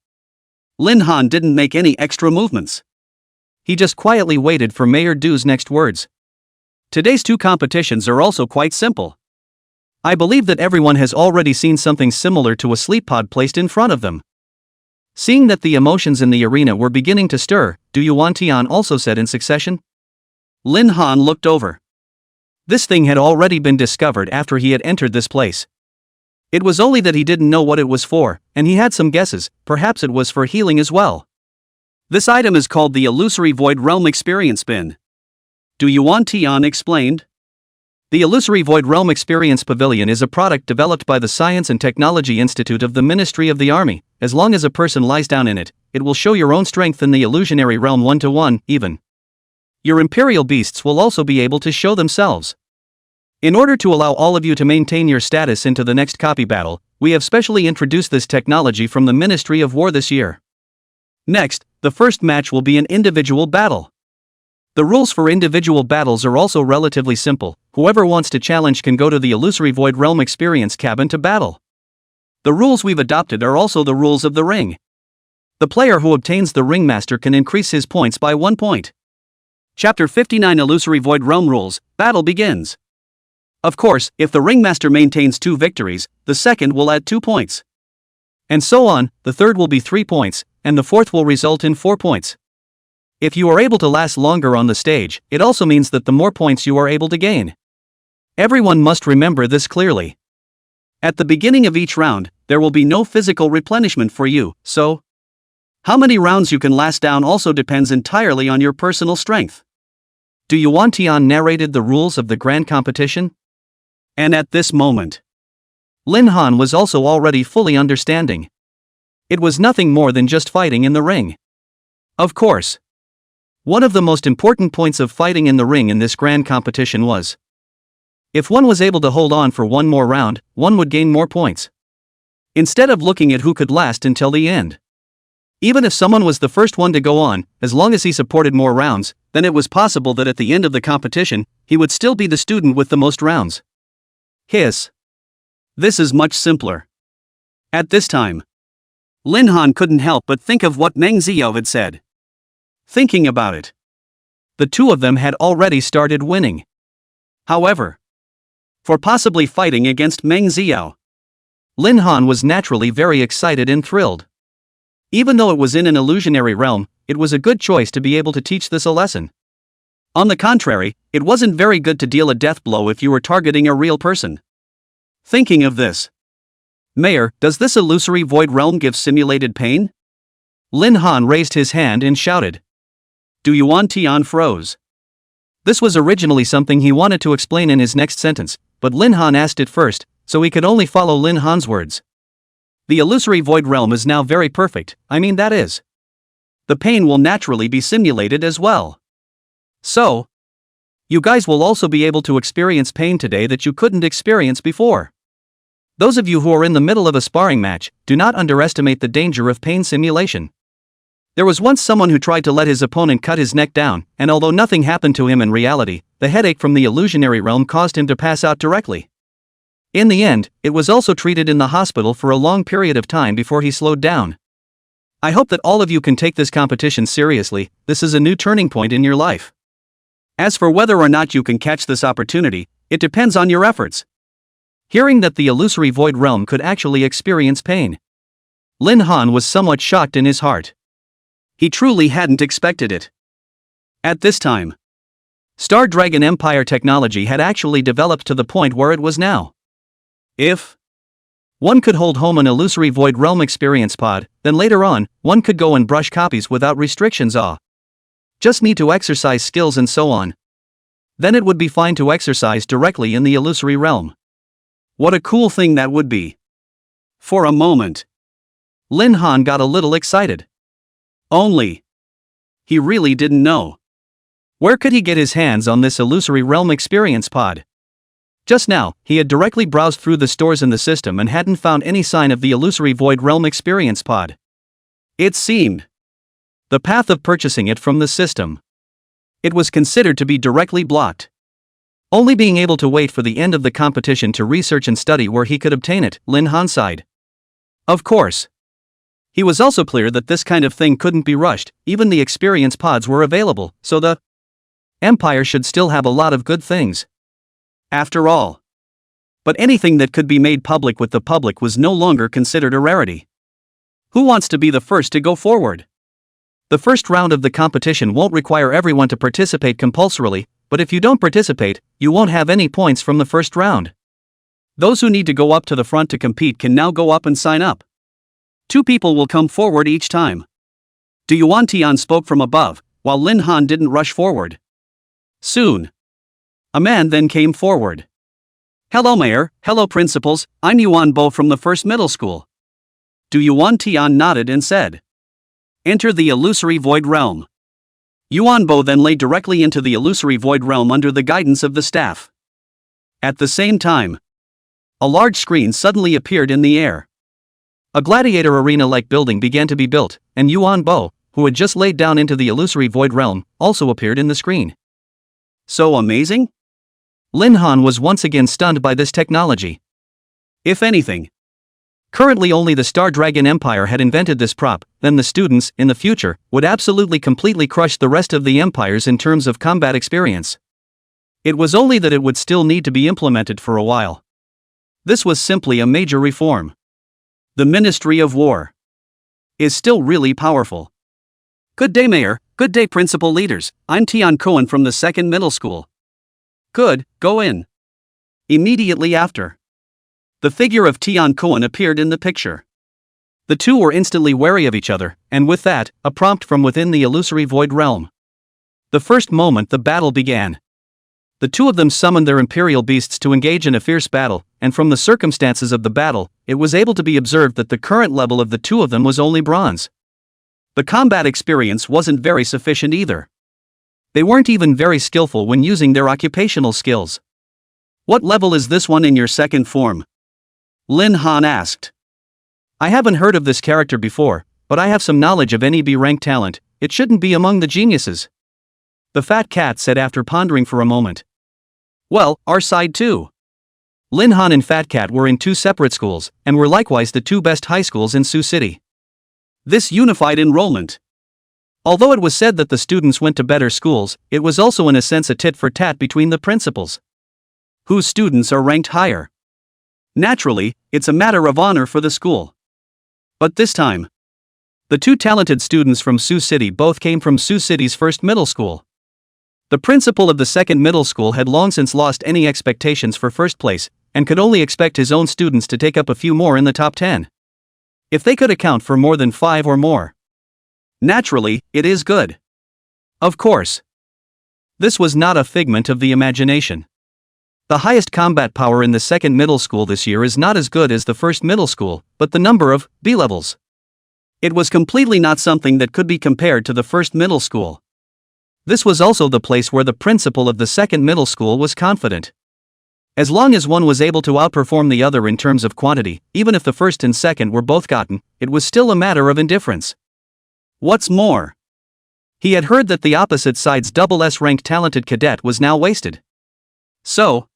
A: Lin Han didn't make any extra movements. He just quietly waited for Mayor Du's next words. Today's 2 competitions are also quite simple. I believe that everyone has already seen something similar to a sleep pod placed in front of them. Seeing that the emotions in the arena were beginning to stir, Du Yuan Tian also said in succession. Lin Han looked over. This thing had already been discovered after he had entered this place. It was only that he didn't know what it was for, and he had some guesses, perhaps it was for healing as well. This item is called the Illusory Void Realm Experience Bin. Du Yuan Tian explained. The Illusory Void Realm Experience Pavilion is a product developed by the Science and Technology Institute of the Ministry of the Army. As long as a person lies down in it, it will show your own strength in the illusionary realm 1-to-1, even. your imperial beasts will also be able to show themselves. In order to allow all of you to maintain your status into the next copy battle, we have specially introduced this technology from the Ministry of War this year. Next, the first match will be an individual battle. The rules for individual battles are also relatively simple. Whoever wants to challenge can go to the Illusory Void Realm Experience cabin to battle. The rules we've adopted are also the rules of the ring. The player who obtains the Ringmaster can increase his points by 1 point. Chapter 59 Illusory Void Realm Rules, Battle begins. Of course, if the Ringmaster maintains 2 victories, the second will add 2 points. And so on, the third will be 3 points, and the fourth will result in 4 points. If you are able to last longer on the stage, it also means that the more points you are able to gain. Everyone must remember this clearly. At the beginning of each round, there will be no physical replenishment for you, so how many rounds you can last down also depends entirely on your personal strength. Do Yuan Tian narrated the rules of the grand competition? And at this moment, Lin Han was also already fully understanding. It was nothing more than just fighting in the ring. Of course, one of the most important points of fighting in the ring in this grand competition was, if one was able to hold on for one more round, one would gain more points. Instead of looking at who could last until the end. Even if someone was the first one to go on, as long as he supported more rounds, then it was possible that at the end of the competition, he would still be the student with the most rounds. Hiss. This is much simpler. At this time, Lin Han couldn't help but think of what Meng Xiao had said. Thinking about it, the two of them had already started winning. However, for possibly fighting against Meng Xiao, Lin Han was naturally very excited and thrilled. Even though it was in an illusionary realm, it was a good choice to be able to teach this a lesson. On the contrary, it wasn't very good to deal a death blow if you were targeting a real person. Thinking of this, Mayor, does this illusory void realm give simulated pain? Lin Han raised his hand and shouted. Du Yuan Tian froze. This was originally something he wanted to explain in his next sentence, but Lin Han asked it first, so he could only follow Lin Han's words. The illusory void realm is now very perfect, that is. The pain will naturally be simulated as well. So, you guys will also be able to experience pain today that you couldn't experience before. Those of you who are in the middle of a sparring match, do not underestimate the danger of pain simulation. There was once someone who tried to let his opponent cut his neck down, and although nothing happened to him in reality, the headache from the illusionary realm caused him to pass out directly. In the end, it was also treated in the hospital for a long period of time before he slowed down. I hope that all of you can take this competition seriously. This is a new turning point in your life. As for whether or not you can catch this opportunity, it depends on your efforts. Hearing that the illusory void realm could actually experience pain, Lin Han was somewhat shocked in his heart. He truly hadn't expected it. At this time, Star Dragon Empire technology had actually developed to the point where it was now. If one could hold home an illusory void realm experience pod, then later on, one could go and brush copies without restrictions. Just need to exercise skills and so on. Then it would be fine to exercise directly in the illusory realm. What a cool thing that would be. For a moment, Lin Han got a little excited. Only, he really didn't know. Where could he get his hands on this illusory realm experience pod? Just now, he had directly browsed through the stores in the system and hadn't found any sign of the illusory void realm experience pod. It seemed the path of purchasing it from the system. It was considered to be directly blocked. Only being able to wait for the end of the competition to research and study where he could obtain it, Lin Han sighed. Of course. He was also clear that this kind of thing couldn't be rushed, even the experience pods were available, so the Empire should still have a lot of good things. After all. But anything that could be made public with the public was no longer considered a rarity. Who wants to be the first to go forward? The first round of the competition won't require everyone to participate compulsorily, but if you don't participate, you won't have any points from the first round. Those who need to go up to the front to compete can now go up and sign up. 2 people will come forward each time. Du Yuan Tian spoke from above, while Lin Han didn't rush forward. Soon, a man then came forward. Hello Mayor, hello principals, I'm Yuan Bo from the first middle school. Du Yuan Tian nodded and said. Enter the illusory void realm. Yuanbo then lay directly into the illusory void realm under the guidance of the staff. At the same time, a large screen suddenly appeared in the air. A gladiator arena-like building began to be built, and Yuanbo, who had just laid down into the illusory void realm, also appeared in the screen. So amazing? Lin Han was once again stunned by this technology. If anything, currently only the Star Dragon Empire had invented this prop, then the students, in the future, would absolutely completely crush the rest of the empires in terms of combat experience. It was only that it would still need to be implemented for a while. This was simply a major reform. The Ministry of War is still really powerful. Good day, Mayor. Good day, Principal Leaders. I'm Tian Cohen from the 2nd Middle School. Good, go in. Immediately after, the figure of Tian Cohen appeared in the picture. The two were instantly wary of each other, and with that, a prompt from within the illusory void realm. The first moment the battle began, the two of them summoned their imperial beasts to engage in a fierce battle, and from the circumstances of the battle, it was able to be observed that the current level of the two of them was only bronze. The combat experience wasn't very sufficient either. They weren't even very skillful when using their occupational skills. What level is this one in your second form? Lin Han asked. I haven't heard of this character before, but I have some knowledge of NEB rank talent. It shouldn't be among the geniuses. The fat cat said after pondering for a moment. Well, our side too. Lin Han and Fat Cat were in two separate schools, and were likewise the two best high schools in Sioux City. This unified enrollment. Although it was said that the students went to better schools, it was also in a sense a tit for tat between the principals, whose students are ranked higher. Naturally, it's a matter of honor for the school. But this time, the two talented students from Sioux City both came from Sioux City's 1st middle school. The principal of the 2nd middle school had long since lost any expectations for first place, and could only expect his own students to take up a few more in the top 10. If they could account for more than 5 or more. Naturally, it is good. Of course. This was not a figment of the imagination. The highest combat power in the 2nd middle school this year is not as good as the 1st middle school, but the number of B levels. It was completely not something that could be compared to the 1st middle school. This was also the place where the principal of the 2nd middle school was confident. As long as one was able to outperform the other in terms of quantity, even if the 1st and 2nd were both gotten, it was still a matter of indifference. What's more, he had heard that the opposite side's SS ranked talented cadet was now wasted. So,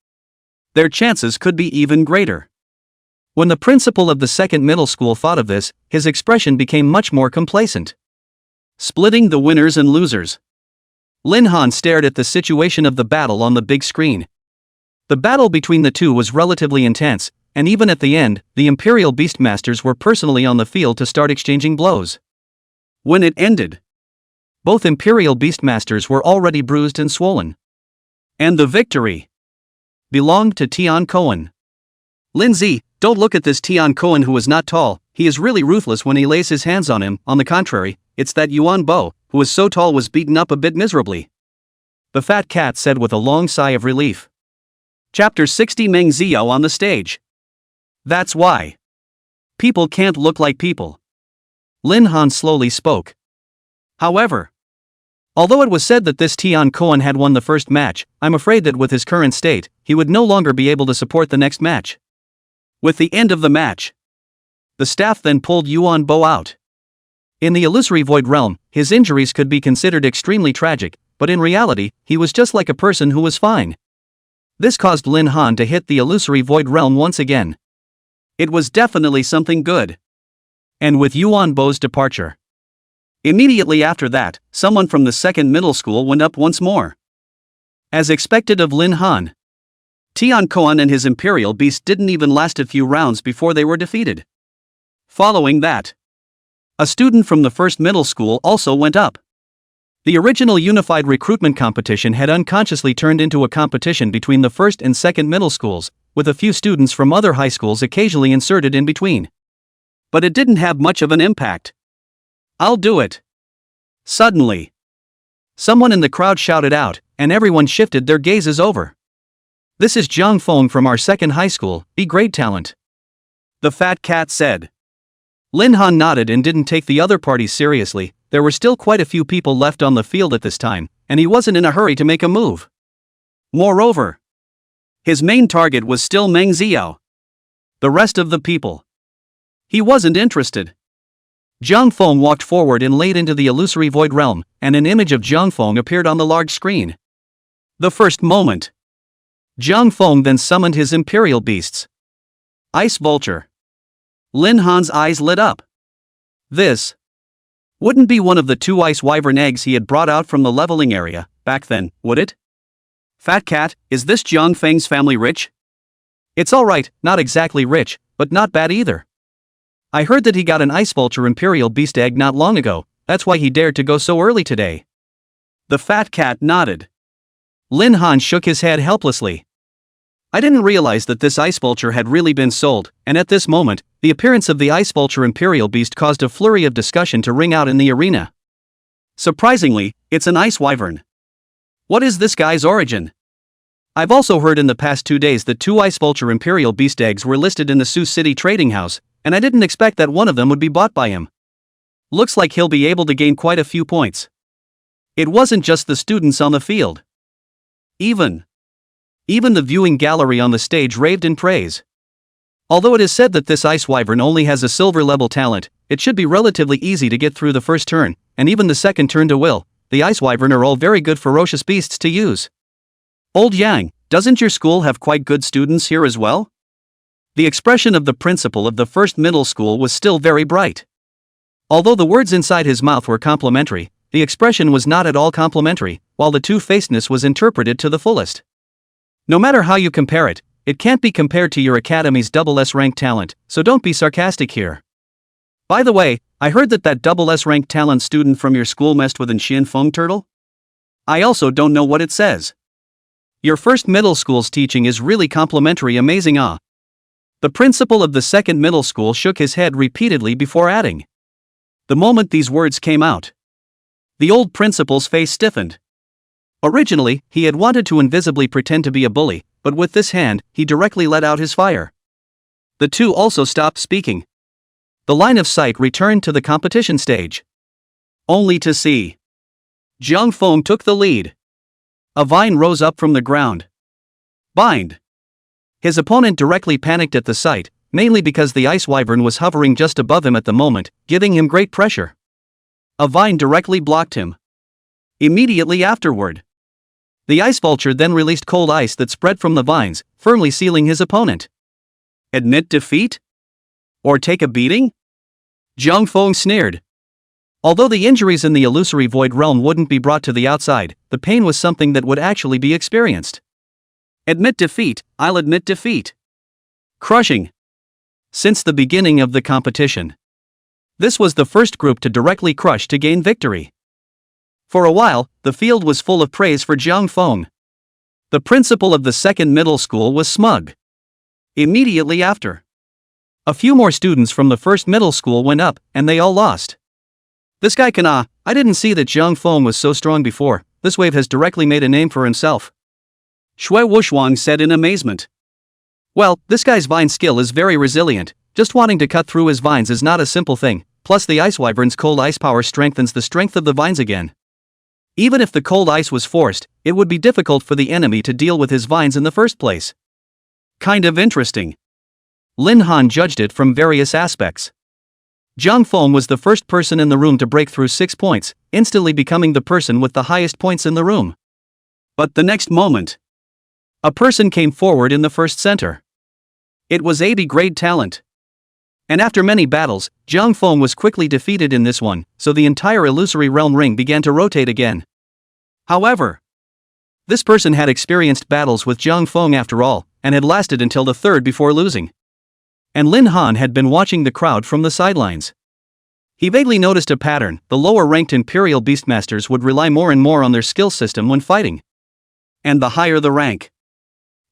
A: their chances could be even greater. When the principal of the 2nd middle school thought of this, his expression became much more complacent. Splitting the winners and losers. Lin Han stared at the situation of the battle on the big screen. The battle between the two was relatively intense, and even at the end, the Imperial Beastmasters were personally on the field to start exchanging blows. When it ended, both Imperial Beastmasters were already bruised and swollen. And the victory belonged to Tian Cohen. Lindsay, don't look at this Tian Cohen who is not tall, he is really ruthless when he lays his hands on him. On the contrary, it's that Yuan Bo, who was so tall, was beaten up a bit miserably. The fat cat said with a long sigh of relief. Chapter 60 Meng Ziao on the stage. That's why people can't look like people. Lin Han slowly spoke. However, although it was said that this Tian Cohen had won the first match, I'm afraid that with his current state, he would no longer be able to support the next match. With the end of the match, the staff then pulled Yuan Bo out. In the illusory void realm, his injuries could be considered extremely tragic, but in reality, he was just like a person who was fine. This caused Lin Han to hit the illusory void realm once again. It was definitely something good. And with Yuan Bo's departure, immediately after that, someone from the 2nd middle school went up once more. As expected of Lin Han, Tian Cohen and his Imperial Beast didn't even last a few rounds before they were defeated. Following that, a student from the 1st middle school also went up. The original unified recruitment competition had unconsciously turned into a competition between the 1st and 2nd middle schools, with a few students from other high schools occasionally inserted in between. But it didn't have much of an impact. I'll do it. Suddenly, someone in the crowd shouted out, and everyone shifted their gazes over. This is Zhang Feng from our 2nd high school, B grade talent. The fat cat said. Lin Han nodded and didn't take the other parties seriously, there were still quite a few people left on the field at this time, and he wasn't in a hurry to make a move. Moreover, his main target was still Meng Xiao. The rest of the people, he wasn't interested. Zhang Feng walked forward and laid into the illusory void realm, and an image of Zhang Feng appeared on the large screen. The first moment, Zhang Feng then summoned his imperial beasts. Ice Vulture. Lin Han's eyes lit up. This wouldn't be one of the 2 ice wyvern eggs he had brought out from the leveling area back then, would it? Fat Cat, is this Jiang Feng's family rich? It's alright, not exactly rich, but not bad either. I heard that he got an Ice Vulture Imperial Beast egg not long ago, that's why he dared to go so early today. The Fat Cat nodded. Lin Han shook his head helplessly. I didn't realize that this Ice Vulture had really been sold, and at this moment, the appearance of the Ice Vulture Imperial Beast caused a flurry of discussion to ring out in the arena. Surprisingly, it's an Ice Wyvern. What is this guy's origin? I've also heard in the past 2 days that 2 Ice Vulture Imperial Beast eggs were listed in the Sioux City trading house, and I didn't expect that one of them would be bought by him. Looks like he'll be able to gain quite a few points. It wasn't just the students on the field. Even the viewing gallery on the stage raved in praise. Although it is said that this Ice Wyvern only has a silver level talent, it should be relatively easy to get through the first turn, and even the second turn to will. The Ice Wyvern are all very good ferocious beasts to use. Old Yang, doesn't your school have quite good students here as well? The expression of the principal of the first middle school was still very bright. Although the words inside his mouth were complimentary, the expression was not at all complimentary, while the two-facedness was interpreted to the fullest. No matter how you compare it, it can't be compared to your academy's SS ranked talent, so don't be sarcastic here. By the way, I heard that SS ranked talent student from your school messed with an Xuanfeng Turtle? I also don't know what it says. Your first middle school's teaching is really complimentary, amazing ah. The principal of the second middle school shook his head repeatedly before adding. The moment these words came out, the old principal's face stiffened. Originally, he had wanted to invisibly pretend to be a bully, but with this hand, he directly let out his fire. The two also stopped speaking. The line of sight returned to the competition stage. Only to see Zhang Feng took the lead. A vine rose up from the ground. Bind. His opponent directly panicked at the sight, mainly because the ice wyvern was hovering just above him at the moment, giving him great pressure. A vine directly blocked him. Immediately afterward, the ice vulture then released cold ice that spread from the vines, firmly sealing his opponent. Admit defeat? Or take a beating? Zhang Feng sneered. Although the injuries in the illusory void realm wouldn't be brought to the outside, the pain was something that would actually be experienced. Admit defeat, I'll admit defeat. Crushing. Since the beginning of the competition, this was the first group to directly crush to gain victory. For a while, the field was full of praise for Zhang Feng. The principal of the second middle school was smug. Immediately after, a few more students from the first middle school went up, and they all lost. This guy can I didn't see that Zhang Feng was so strong before. This wave has directly made a name for himself. Shui Wuxuang said in amazement. Well, this guy's vine skill is very resilient. Just wanting to cut through his vines is not a simple thing, plus the ice wyvern's cold ice power strengthens the strength of the vines again. Even if the cold ice was forced, it would be difficult for the enemy to deal with his vines in the first place. Kind of interesting. Lin Han judged it from various aspects. Zhang Feng was the first person in the room to break through 6 points, instantly becoming the person with the highest points in the room. But the next moment, a person came forward in the first center. It was 80 grade talent. And after many battles, Zhang Feng was quickly defeated in this one, so the entire illusory realm ring began to rotate again. However, this person had experienced battles with Zhang Feng after all, and had lasted until the third before losing. And Lin Han had been watching the crowd from the sidelines. He vaguely noticed a pattern: the lower-ranked Imperial Beastmasters would rely more and more on their skill system when fighting. And the higher the rank,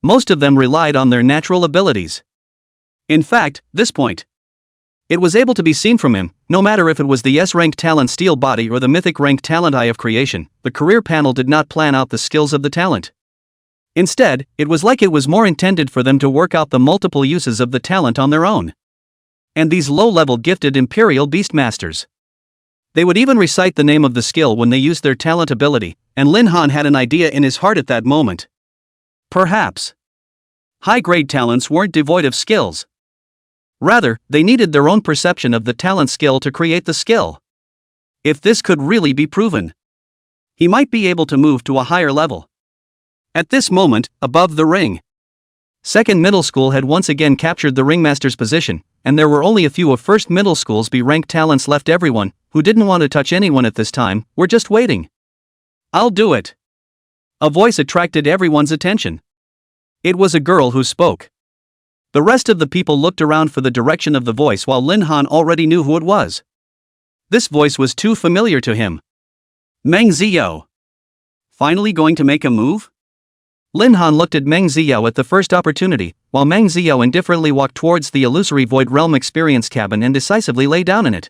A: most of them relied on their natural abilities. In fact, this point, it was able to be seen from him, no matter if it was the S-ranked talent Steel Body or the mythic-ranked talent Eye of Creation, the career panel did not plan out the skills of the talent. Instead, it was like it was more intended for them to work out the multiple uses of the talent on their own. And these low-level gifted Imperial Beastmasters, They would even recite the name of the skill when they used their talent ability, and Lin Han had an idea in his heart at that moment. Perhaps high-grade talents weren't devoid of skills. Rather, they needed their own perception of the talent skill to create the skill. If this could really be proven, he might be able to move to a higher level. At this moment, above the ring, Second Middle School had once again captured the ringmaster's position, and there were only a few of First Middle School's B-ranked talents left. Everyone, who didn't want to touch anyone at this time, were just waiting. "I'll do it." A voice attracted everyone's attention. It was a girl who spoke. The rest of the people looked around for the direction of the voice while Lin Han already knew who it was. This voice was too familiar to him. Meng Ziyao. Finally going to make a move? Lin Han looked at Meng Ziyao at the first opportunity, while Meng Ziyao indifferently walked towards the illusory Void Realm experience cabin and decisively lay down in it.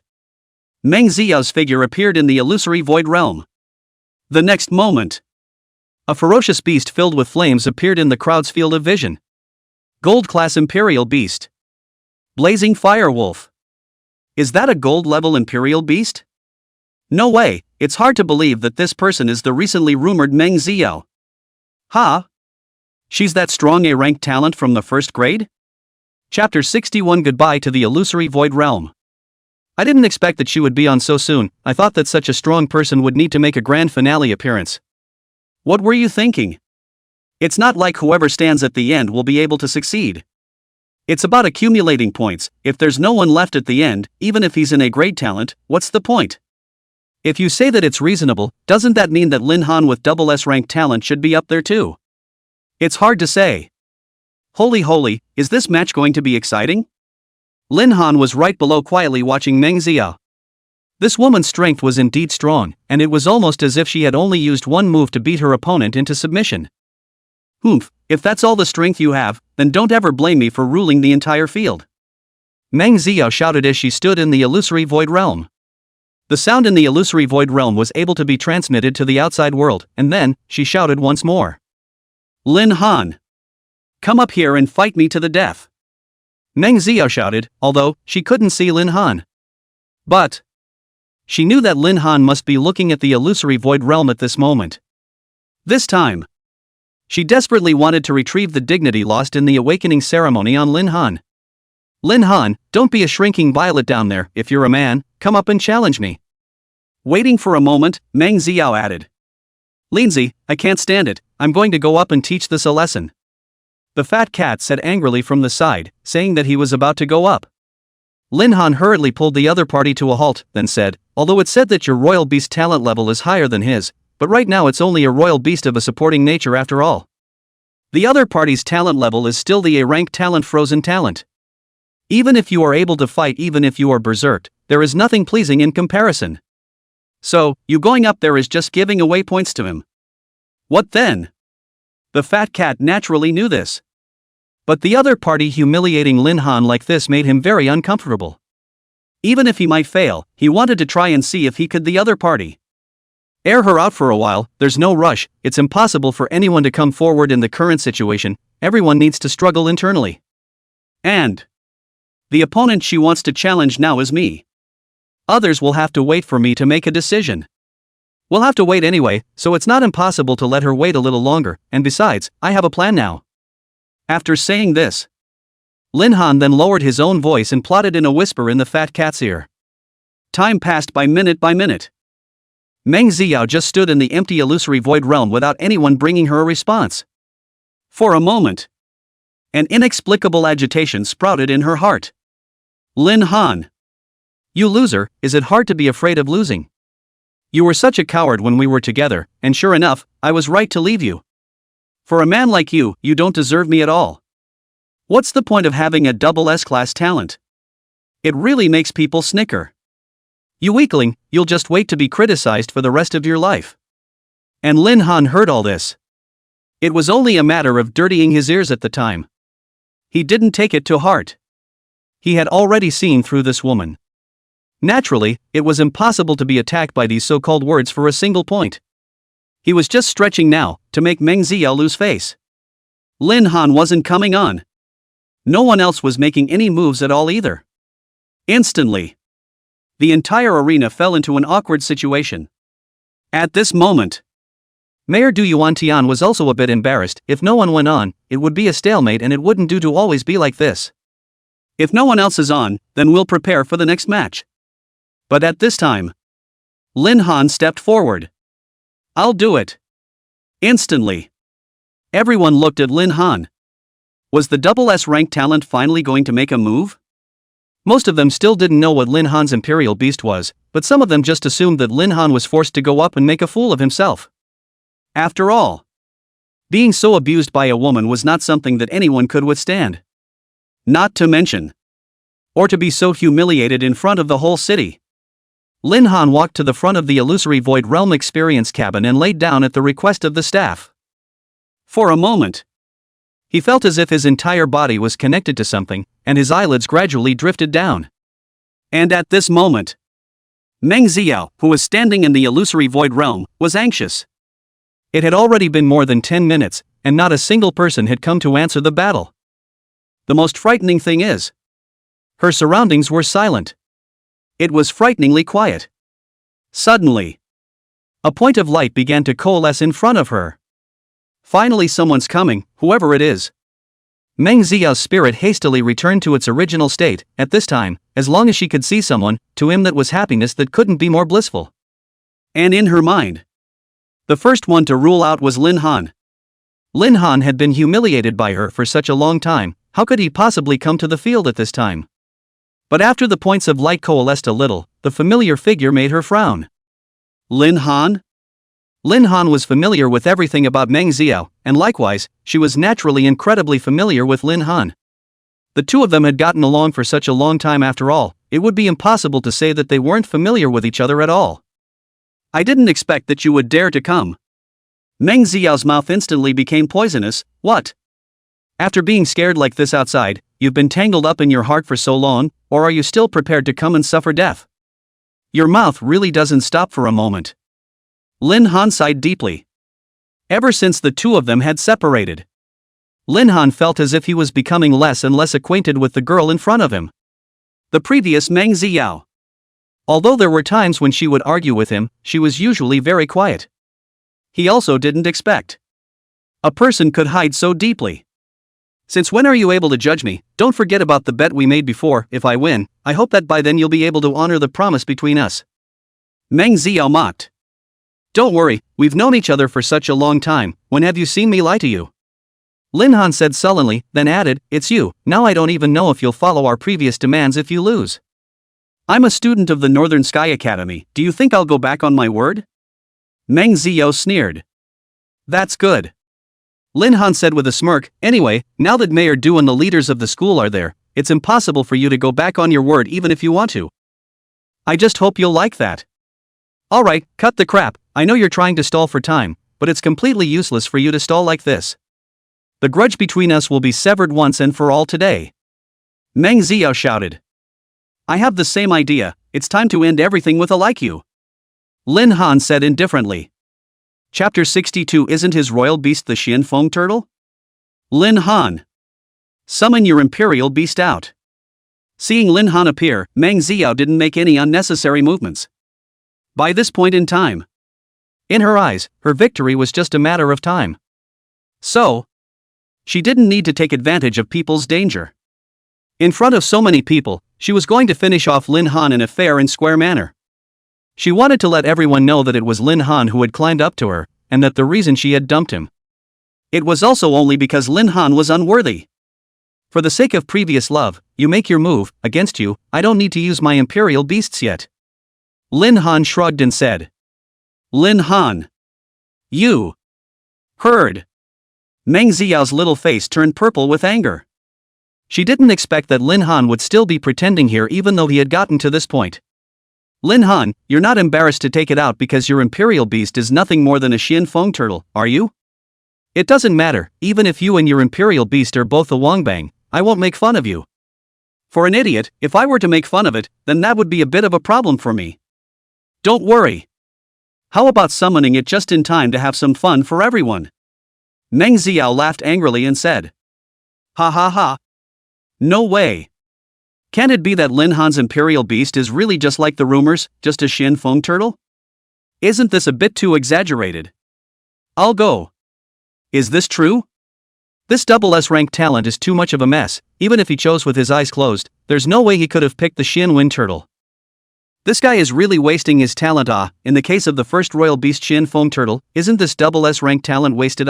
A: Meng Ziyao's figure appeared in the illusory Void Realm. The next moment, a ferocious beast filled with flames appeared in the crowd's field of vision. Gold-class Imperial Beast. Blazing Firewolf. Is that a gold-level Imperial Beast? No way, it's hard to believe that this person is the recently rumored Meng Ziyao. Huh? She's that strong A-ranked talent from the first grade? Chapter 61 Goodbye to the Illusory Void Realm. I didn't expect that she would be on so soon. I thought that such a strong person would need to make a grand finale appearance. What were you thinking? It's not like whoever stands at the end will be able to succeed. It's about accumulating points. If there's no one left at the end, even if he's an A-grade talent, what's the point? If you say that it's reasonable, doesn't that mean that Lin Han with double S-ranked talent should be up there too? It's hard to say. Holy, is this match going to be exciting? Lin Han was right below quietly watching Meng Ziyao. This woman's strength was indeed strong, and it was almost as if she had only used one move to beat her opponent into submission. Humph, if that's all the strength you have, then don't ever blame me for ruling the entire field. Meng Ziyao shouted as she stood in the illusory Void Realm. The sound in the illusory Void Realm was able to be transmitted to the outside world, and then, she shouted once more. Lin Han! Come up here and fight me to the death! Meng Ziyao shouted, although, she couldn't see Lin Han. But she knew that Lin Han must be looking at the illusory Void Realm at this moment. This time, she desperately wanted to retrieve the dignity lost in the awakening ceremony on Lin Han. Lin Han, don't be a shrinking violet down there. If you're a man, come up and challenge me. Waiting for a moment, Meng Ziyao added. Lindsay, I can't stand it, I'm going to go up and teach this a lesson. The fat cat said angrily from the side, saying that he was about to go up. Lin Han hurriedly pulled the other party to a halt, then said, although it said that your royal beast talent level is higher than his, but right now it's only a royal beast of a supporting nature after all. The other party's talent level is still the A-ranked talent frozen talent. Even if you are able to fight, even if you are berserked, there is nothing pleasing in comparison. So, you going up there is just giving away points to him. What then? The fat cat naturally knew this. But the other party humiliating Lin Han like this made him very uncomfortable. Even if he might fail, he wanted to try and see if he could the other party. Air her out for a while, there's no rush, it's impossible for anyone to come forward in the current situation, everyone needs to struggle internally. And the opponent she wants to challenge now is me. Others will have to wait for me to make a decision. We'll have to wait anyway, so it's not impossible to let her wait a little longer, and besides, I have a plan now. After saying this, Lin Han then lowered his own voice and plotted in a whisper in the fat cat's ear. Time passed by minute by minute. Meng Ziyao just stood in the empty illusory Void Realm without anyone bringing her a response. For a moment, an inexplicable agitation sprouted in her heart. Lin Han. You loser, is it hard to be afraid of losing? You were such a coward when we were together, and sure enough, I was right to leave you. For a man like you, you don't deserve me at all. What's the point of having a double S-class talent? It really makes people snicker. You weakling, you'll just wait to be criticized for the rest of your life. And Lin Han heard all this. It was only a matter of dirtying his ears at the time. He didn't take it to heart. He had already seen through this woman. Naturally, it was impossible to be attacked by these so-called words for a single point. He was just stretching now, to make Meng Ziyao lose face. Lin Han wasn't coming on. No one else was making any moves at all either. Instantly, The entire arena fell into an awkward situation. At this moment, Mayor Du Yuantian was also a bit embarrassed. If no one went on, it would be a stalemate and it wouldn't do to always be like this. If no one else is on, then we'll prepare for the next match. But at this time, Lin Han stepped forward. I'll do it. Instantly. Everyone looked at Lin Han. Was the double S rank talent finally going to make a move? Most of them still didn't know what Lin Han's Imperial Beast was, but some of them just assumed that Lin Han was forced to go up and make a fool of himself. After all, being so abused by a woman was not something that anyone could withstand. Not to mention, or to be so humiliated in front of the whole city. Lin Han walked to the front of the illusory Void Realm experience cabin and laid down at the request of the staff. For a moment, he felt as if his entire body was connected to something, and his eyelids gradually drifted down. And at this moment, Meng Xiao, who was standing in the illusory Void Realm, was anxious. It had already been more than 10 minutes, and not a single person had come to answer the battle. The most frightening thing is, her surroundings were silent. It was frighteningly quiet. Suddenly, a point of light began to coalesce in front of her. Finally, someone's coming, whoever it is. Meng Xiao's spirit hastily returned to its original state. At this time, as long as she could see someone, to him that was happiness that couldn't be more blissful. And in her mind, the first one to rule out was Lin Han. Lin Han had been humiliated by her for such a long time, how could he possibly come to the field at this time? But after the points of light coalesced a little, the familiar figure made her frown. Lin Han? Lin Han was familiar with everything about Meng Xiao, and likewise, she was naturally incredibly familiar with Lin Han. The two of them had gotten along for such a long time after all, it would be impossible to say that they weren't familiar with each other at all. I didn't expect that you would dare to come. Meng Xiao's mouth instantly became poisonous. What? After being scared like this outside, you've been tangled up in your heart for so long, or are you still prepared to come and suffer death? Your mouth really doesn't stop for a moment. Lin Han sighed deeply. Ever since the two of them had separated, Lin Han felt as if he was becoming less and less acquainted with the girl in front of him. The previous Meng Xiao. Although there were times when she would argue with him, she was usually very quiet. He also didn't expect a person could hide so deeply. Since when are you able to judge me? Don't forget about the bet we made before. If I win, I hope that by then you'll be able to honor the promise between us. Meng Xiao mocked. Don't worry, we've known each other for such a long time. When have you seen me lie to you? Lin Han said sullenly, then added, it's you. Now I don't even know if you'll follow our previous demands if you lose. I'm a student of the Northern Sky Academy. Do you think I'll go back on my word? Meng Xiao sneered. That's good. Lin Han said with a smirk, anyway, now that Mayor Du and the leaders of the school are there, it's impossible for you to go back on your word even if you want to. I just hope you'll like that. Alright, cut the crap, I know you're trying to stall for time, but it's completely useless for you to stall like this. The grudge between us will be severed once and for all today. Meng Xiao shouted. I have the same idea, it's time to end everything with a like you. Lin Han said indifferently. Chapter 62 Isn't his royal beast the Xuanfeng Turtle? Lin Han. Summon your Imperial Beast out. Seeing Lin Han appear, Meng Xiao didn't make any unnecessary movements. By this point in time, in her eyes, her victory was just a matter of time. So, she didn't need to take advantage of people's danger. In front of so many people, she was going to finish off Lin Han in a fair and square manner. She wanted to let everyone know that it was Lin Han who had climbed up to her, and that the reason she had dumped him. It was also only because Lin Han was unworthy. For the sake of previous love, you make your move. Against you, I don't need to use my Imperial Beasts yet. Lin Han shrugged and said. Lin Han. You. Heard. Meng Xiao's little face turned purple with anger. She didn't expect that Lin Han would still be pretending here even though he had gotten to this point. Lin Han, you're not embarrassed to take it out because your Imperial Beast is nothing more than a Xuanfeng Turtle, are you? It doesn't matter, even if you and your Imperial Beast are both a Wongbang, I won't make fun of you. For an idiot, if I were to make fun of it, then that would be a bit of a problem for me. Don't worry. How about summoning it just in time to have some fun for everyone? Meng Xiao laughed angrily and said. Ha ha ha. No way. Can it be that Lin Han's imperial beast is really just like the rumors, just a Xuanfeng turtle? Isn't this a bit too exaggerated? I'll go. Is this true? This double S rank talent is too much of a mess. Even if he chose with his eyes closed, there's no way he could have picked the Xuanfeng turtle. This guy is really wasting his talent. In the case of the first royal beast Xuanfeng turtle, isn't this double S rank talent wasted?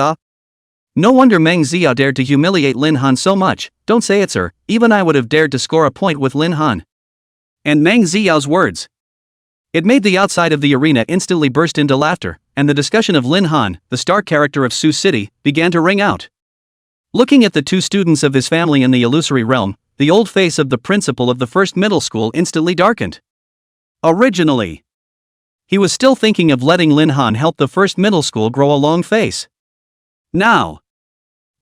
A: No wonder Meng Zia dared to humiliate Lin Han so much. Don't say it, sir, even I would have dared to score a point with Lin Han. And Meng Ziao's words. It made the outside of the arena instantly burst into laughter, and the discussion of Lin Han, the star character of Su City, began to ring out. Looking at the two students of his family in the illusory realm, the old face of the principal of the first middle school instantly darkened. Originally, he was still thinking of letting Lin Han help the first middle school grow a long face. Now,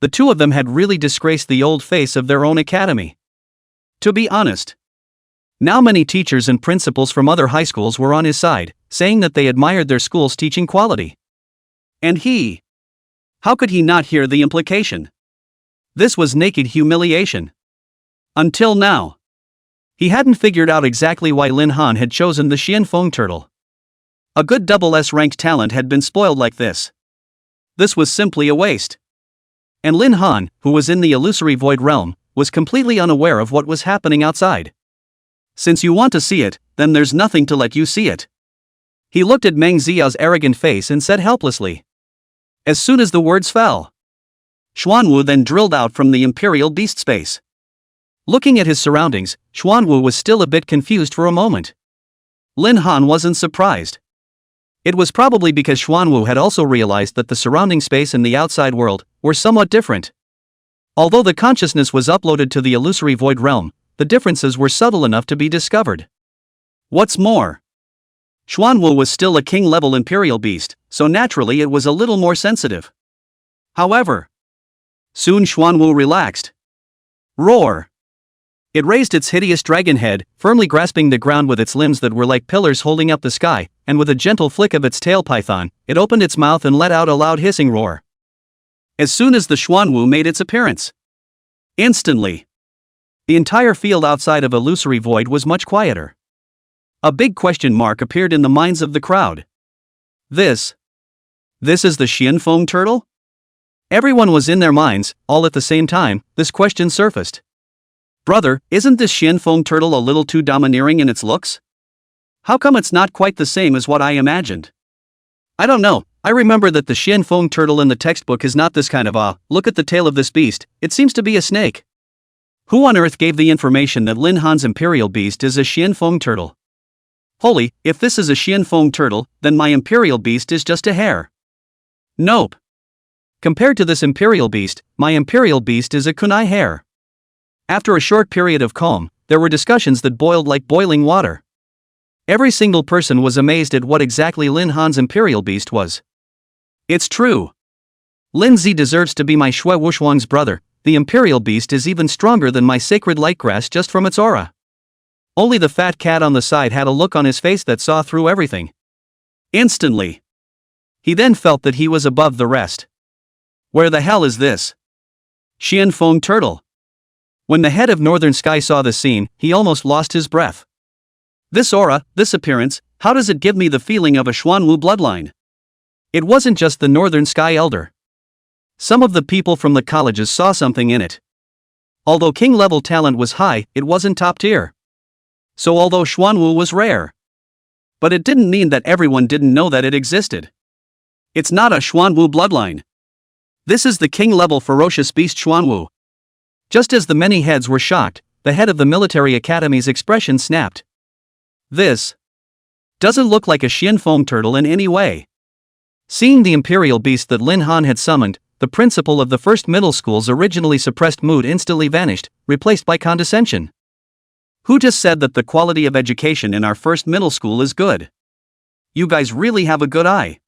A: the two of them had really disgraced the old face of their own academy. To be honest, now many teachers and principals from other high schools were on his side, saying that they admired their school's teaching quality. And he? How could he not hear the implication? This was naked humiliation. Until now, he hadn't figured out exactly why Lin Han had chosen the Xuanfeng turtle. A good double S ranked talent had been spoiled like this. This was simply a waste. And Lin Han, who was in the illusory void realm, was completely unaware of what was happening outside. Since you want to see it, then there's nothing to let you see it. He looked at Meng Ziao's arrogant face and said helplessly. As soon as the words fell, Xuanwu then drilled out from the imperial beast space. Looking at his surroundings, Xuanwu was still a bit confused for a moment. Lin Han wasn't surprised. It was probably because Xuanwu had also realized that the surrounding space and the outside world were somewhat different. Although the consciousness was uploaded to the illusory void realm, the differences were subtle enough to be discovered. What's more, Xuanwu was still a king-level imperial beast, so naturally it was a little more sensitive. However, soon Xuanwu relaxed. Roar! It raised its hideous dragon head, firmly grasping the ground with its limbs that were like pillars holding up the sky, and with a gentle flick of its tail python, it opened its mouth and let out a loud hissing roar. As soon as the Xuanwu made its appearance, instantly, the entire field outside of illusory void was much quieter. A big question mark appeared in the minds of the crowd. This is the Xuanfeng turtle? Everyone was in their minds, all at the same time, this question surfaced. Brother, isn't this Xuanfeng turtle a little too domineering in its looks? How come it's not quite the same as what I imagined? I don't know, I remember that the Xuanfeng turtle in the textbook is not this kind of look at the tail of this beast, it seems to be a snake. Who on earth gave the information that Lin Han's imperial beast is a Xuanfeng turtle? Holy, if this is a Xuanfeng turtle, then my imperial beast is just a hare. Nope. Compared to this imperial beast, my imperial beast is a kunai hare. After a short period of calm, there were discussions that boiled like boiling water. Every single person was amazed at what exactly Lin Han's imperial beast was. It's true. Lin Zi deserves to be my Shui Wushuang's brother. The imperial beast is even stronger than my sacred light grass just from its aura. Only the fat cat on the side had a look on his face that saw through everything. Instantly, he then felt that he was above the rest. Where the hell is this Xuanfeng turtle? When the head of Northern Sky saw the scene, he almost lost his breath. This aura, this appearance, how does it give me the feeling of a Xuanwu bloodline? It wasn't just the Northern Sky elder. Some of the people from the colleges saw something in it. Although king-level talent was high, it wasn't top tier. So although Xuanwu was rare, but it didn't mean that everyone didn't know that it existed. It's not a Xuanwu bloodline. This is the king-level ferocious beast Xuanwu. Just as the many heads were shocked, the head of the military academy's expression snapped. This doesn't look like a Xuanfeng turtle in any way. Seeing the imperial beast that Lin Han had summoned, the principal of the first middle school's originally suppressed mood instantly vanished, replaced by condescension. Who just said that the quality of education in our first middle school is good? You guys really have a good eye.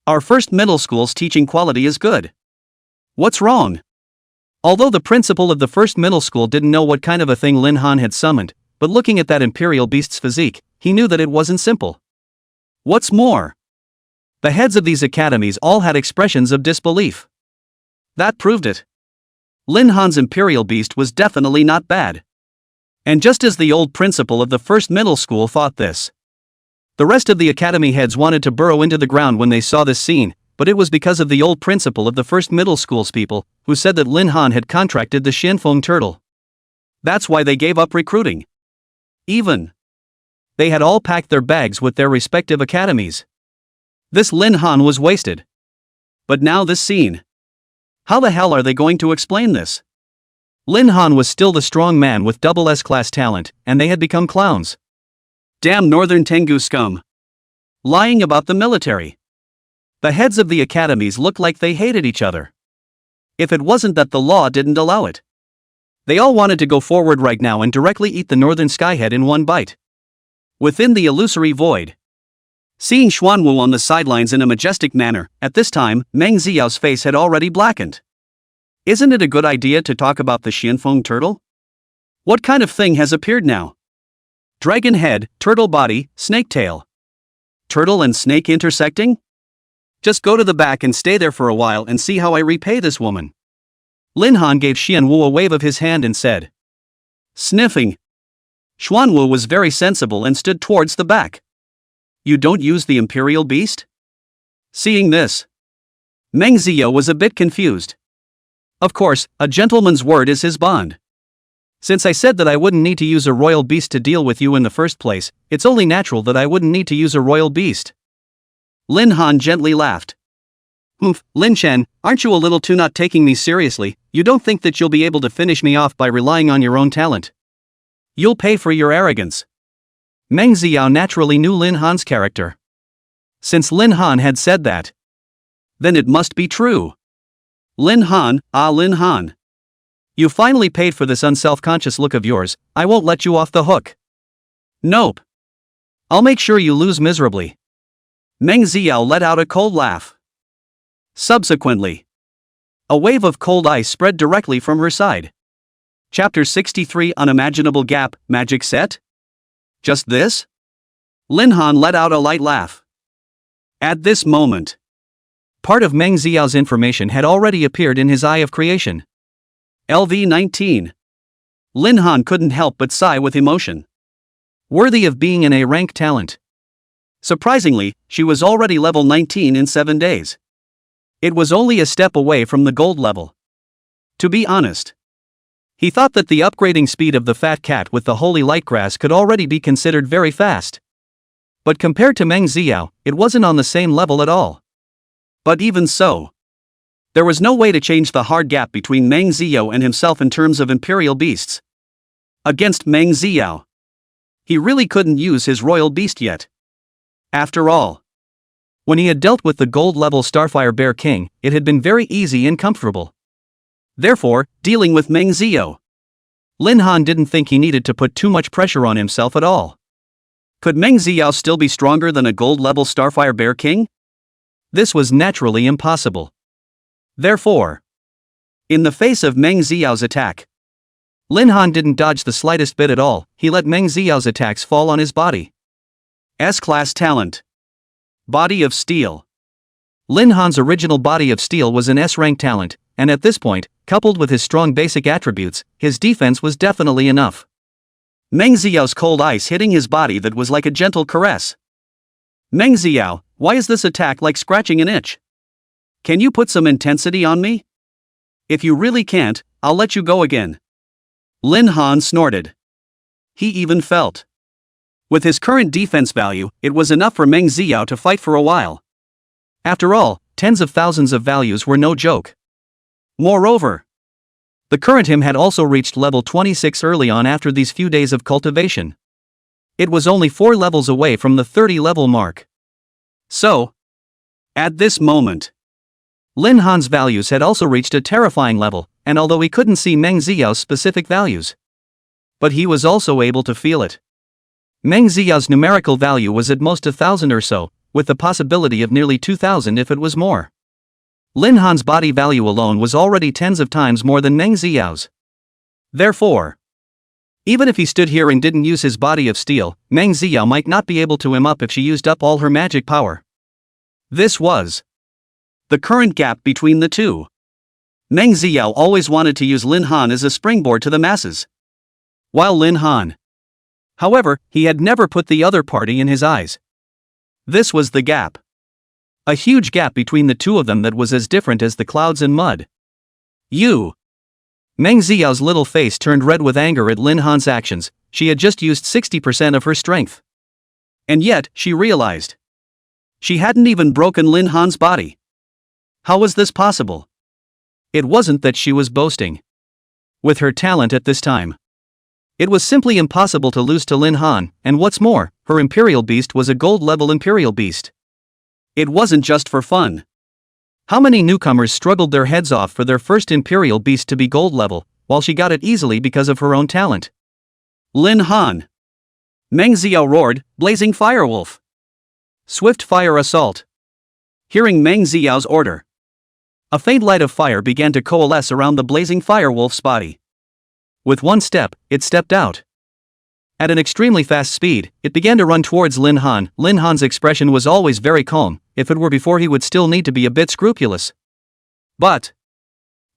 A: Our first middle school's teaching quality is good. What's wrong? Although the principal of the first middle school didn't know what kind of a thing Lin Han had summoned, but looking at that imperial beast's physique, he knew that it wasn't simple. What's more, the heads of these academies all had expressions of disbelief. That proved it. Lin Han's imperial beast was definitely not bad. And just as the old principal of the first middle school thought this, the rest of the academy heads wanted to burrow into the ground when they saw this scene, but it was because of the old principal of the first middle school's people, who said that Lin Han had contracted the Xuanfeng Turtle. That's why they gave up recruiting. Even they had all packed their bags with their respective academies. This Lin Han was wasted. But now this scene. How the hell are they going to explain this? Lin Han was still the strong man with double S-class talent, and they had become clowns. Damn Northern Tengu scum. Lying about the military. The heads of the academies looked like they hated each other. If it wasn't that the law didn't allow it. They all wanted to go forward right now and directly eat the Northern Skyhead in one bite. Within the illusory void. Seeing Xuanwu on the sidelines in a majestic manner, at this time, Meng Xiao's face had already blackened. Isn't it a good idea to talk about the Xuanfeng Turtle? What kind of thing has appeared now? Dragon head, turtle body, snake tail. Turtle and snake intersecting? Just go to the back and stay there for a while and see how I repay this woman. Lin Han gave Xuanwu a wave of his hand and said. Sniffing. Xuanwu was very sensible and stood towards the back. You don't use the imperial beast? Seeing this, Meng Xiao was a bit confused. Of course, a gentleman's word is his bond. Since I said that I wouldn't need to use a royal beast to deal with you in the first place, it's only natural that I wouldn't need to use a royal beast. Lin Han gently laughed. Humph, Lin Chen, aren't you a little too not taking me seriously? You don't think that you'll be able to finish me off by relying on your own talent? You'll pay for your arrogance. Meng Xiao naturally knew Lin Han's character. Since Lin Han had said that, then it must be true. Lin Han, Lin Han. You finally paid for this unself-conscious look of yours. I won't let you off the hook. Nope. I'll make sure you lose miserably. Meng Xiao let out a cold laugh. Subsequently, a wave of cold ice spread directly from her side. Chapter 63 Unimaginable Gap, Magic Set? Just this? Lin Han let out a light laugh. At this moment, part of Meng Xiao's information had already appeared in his Eye of Creation. LV-19. Lin Han couldn't help but sigh with emotion. Worthy of being an A-rank talent. Surprisingly, she was already level 19 in 7 days. It was only a step away from the gold level. To be honest, he thought that the upgrading speed of the fat cat with the holy light grass could already be considered very fast. But compared to Meng Xiao, it wasn't on the same level at all. But even so, there was no way to change the hard gap between Meng Xiao and himself in terms of imperial beasts. Against Meng Xiao, he really couldn't use his royal beast yet. After all, when he had dealt with the gold-level Starfire Bear King, it had been very easy and comfortable. Therefore, dealing with Meng Xiao, Lin Han didn't think he needed to put too much pressure on himself at all. Could Meng Xiao still be stronger than a gold-level Starfire Bear King? This was naturally impossible. Therefore, in the face of Meng Xiao's attack, Lin Han didn't dodge the slightest bit at all. He let Meng Xiao's attacks fall on his body. S-class talent. Body of Steel. Lin Han's original Body of Steel was an S-rank talent, and at this point, coupled with his strong basic attributes, his defense was definitely enough. Meng Xiao's cold ice hitting his body that was like a gentle caress. Meng Xiao, why is this attack like scratching an itch? Can you put some intensity on me? If you really can't, I'll let you go again. Lin Han snorted. He even felt. With his current defense value, it was enough for Meng Xiao to fight for a while. After all, tens of thousands of values were no joke. Moreover, the current him had also reached level 26 early on after these few days of cultivation. It was only 4 levels away from the 30 level mark. So, at this moment, Lin Han's values had also reached a terrifying level, and although he couldn't see Meng Xiao's specific values, but he was also able to feel it. Meng Xiao's numerical value was at most 1,000 or so, with the possibility of nearly 2,000 if it was more. Lin Han's body value alone was already tens of times more than Meng Xiao's. Therefore, even if he stood here and didn't use his Body of Steel, Meng Xiao might not be able to him up if she used up all her magic power. This was the current gap between the two. Meng Xiao always wanted to use Lin Han as a springboard to the masses. while Lin Han. However, he had never put the other party in his eyes. This was the gap. A huge gap between the two of them that was as different as the clouds and mud. You. Meng Xiao's little face turned red with anger at Lin Han's actions. She had just used 60% of her strength. And yet, she realized. She hadn't even broken Lin Han's body. How was this possible? It wasn't that she was boasting. With her talent at this time, it was simply impossible to lose to Lin Han, and what's more, her Imperial Beast was a gold-level Imperial Beast. It wasn't just for fun. How many newcomers struggled their heads off for their first Imperial Beast to be gold-level, while she got it easily because of her own talent? Lin Han. Meng Xiao roared, blazing firewolf. Swift fire assault. Hearing Meng Xiao's order, a faint light of fire began to coalesce around the blazing firewolf's body. With one step, it stepped out. At an extremely fast speed, it began to run towards Lin Han. Lin Han's expression was always very calm. If it were before, he would still need to be a bit scrupulous. But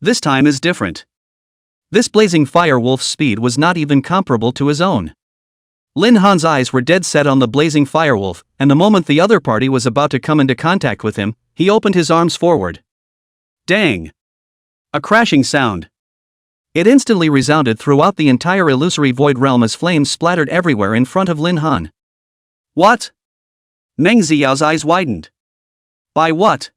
A: this time is different. This blazing firewolf's speed was not even comparable to his own. Lin Han's eyes were dead set on the blazing firewolf, and the moment the other party was about to come into contact with him, he opened his arms forward. Dang! A crashing sound. It instantly resounded throughout the entire illusory void realm as flames splattered everywhere in front of Lin Han. What? Meng Xiao's eyes widened. By what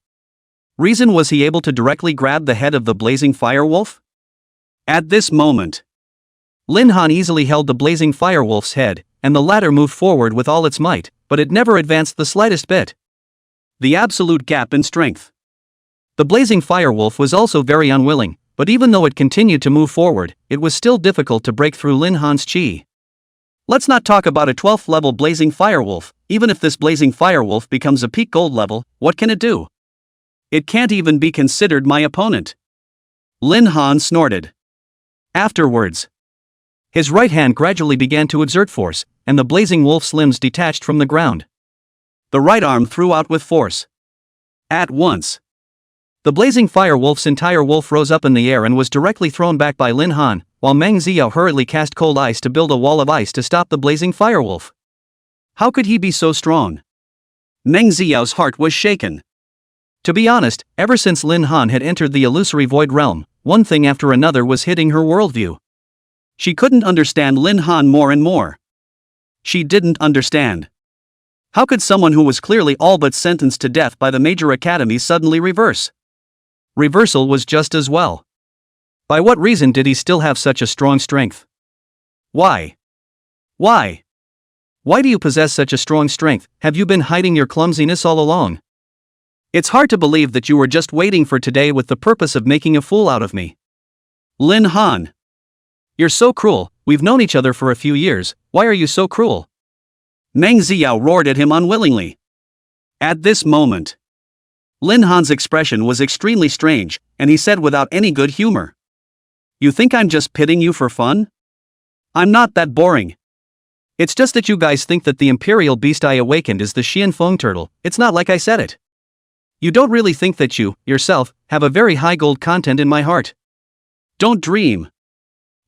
A: reason was he able to directly grab the head of the blazing firewolf? At this moment, Lin Han easily held the blazing firewolf's head, and the latter moved forward with all its might, but it never advanced the slightest bit. The absolute gap in strength. The blazing firewolf was also very unwilling, but even though it continued to move forward, it was still difficult to break through Lin Han's chi. Let's not talk about a 12th level blazing firewolf. Even if this blazing firewolf becomes a peak gold level, what can it do? It can't even be considered my opponent. Lin Han snorted. Afterwards, his right hand gradually began to exert force, and the blazing wolf's limbs detached from the ground. The right arm threw out with force. At once, the blazing firewolf's entire wolf rose up in the air and was directly thrown back by Lin Han, while Meng Xiao hurriedly cast cold ice to build a wall of ice to stop the blazing firewolf. How could he be so strong? Meng Xiao's heart was shaken. To be honest, ever since Lin Han had entered the illusory void realm, one thing after another was hitting her worldview. She couldn't understand Lin Han more and more. She didn't understand. How could someone who was clearly all but sentenced to death by the major academies suddenly reverse? Reversal was just as well. By what reason did he still have such a strong strength? Why? Why? Why do you possess such a strong strength? Have you been hiding your clumsiness all along? It's hard to believe that you were just waiting for today with the purpose of making a fool out of me. Lin Han. You're so cruel. We've known each other for a few years. Why are you so cruel? Meng Xiao roared at him unwillingly. At this moment, Lin Han's expression was extremely strange, and he said without any good humor. You think I'm just pitting you for fun? I'm not that boring. It's just that you guys think that the Imperial Beast I awakened is the Xuanfeng Turtle. It's not like I said it. You don't really think that you, yourself, have a very high gold content in my heart. Don't dream.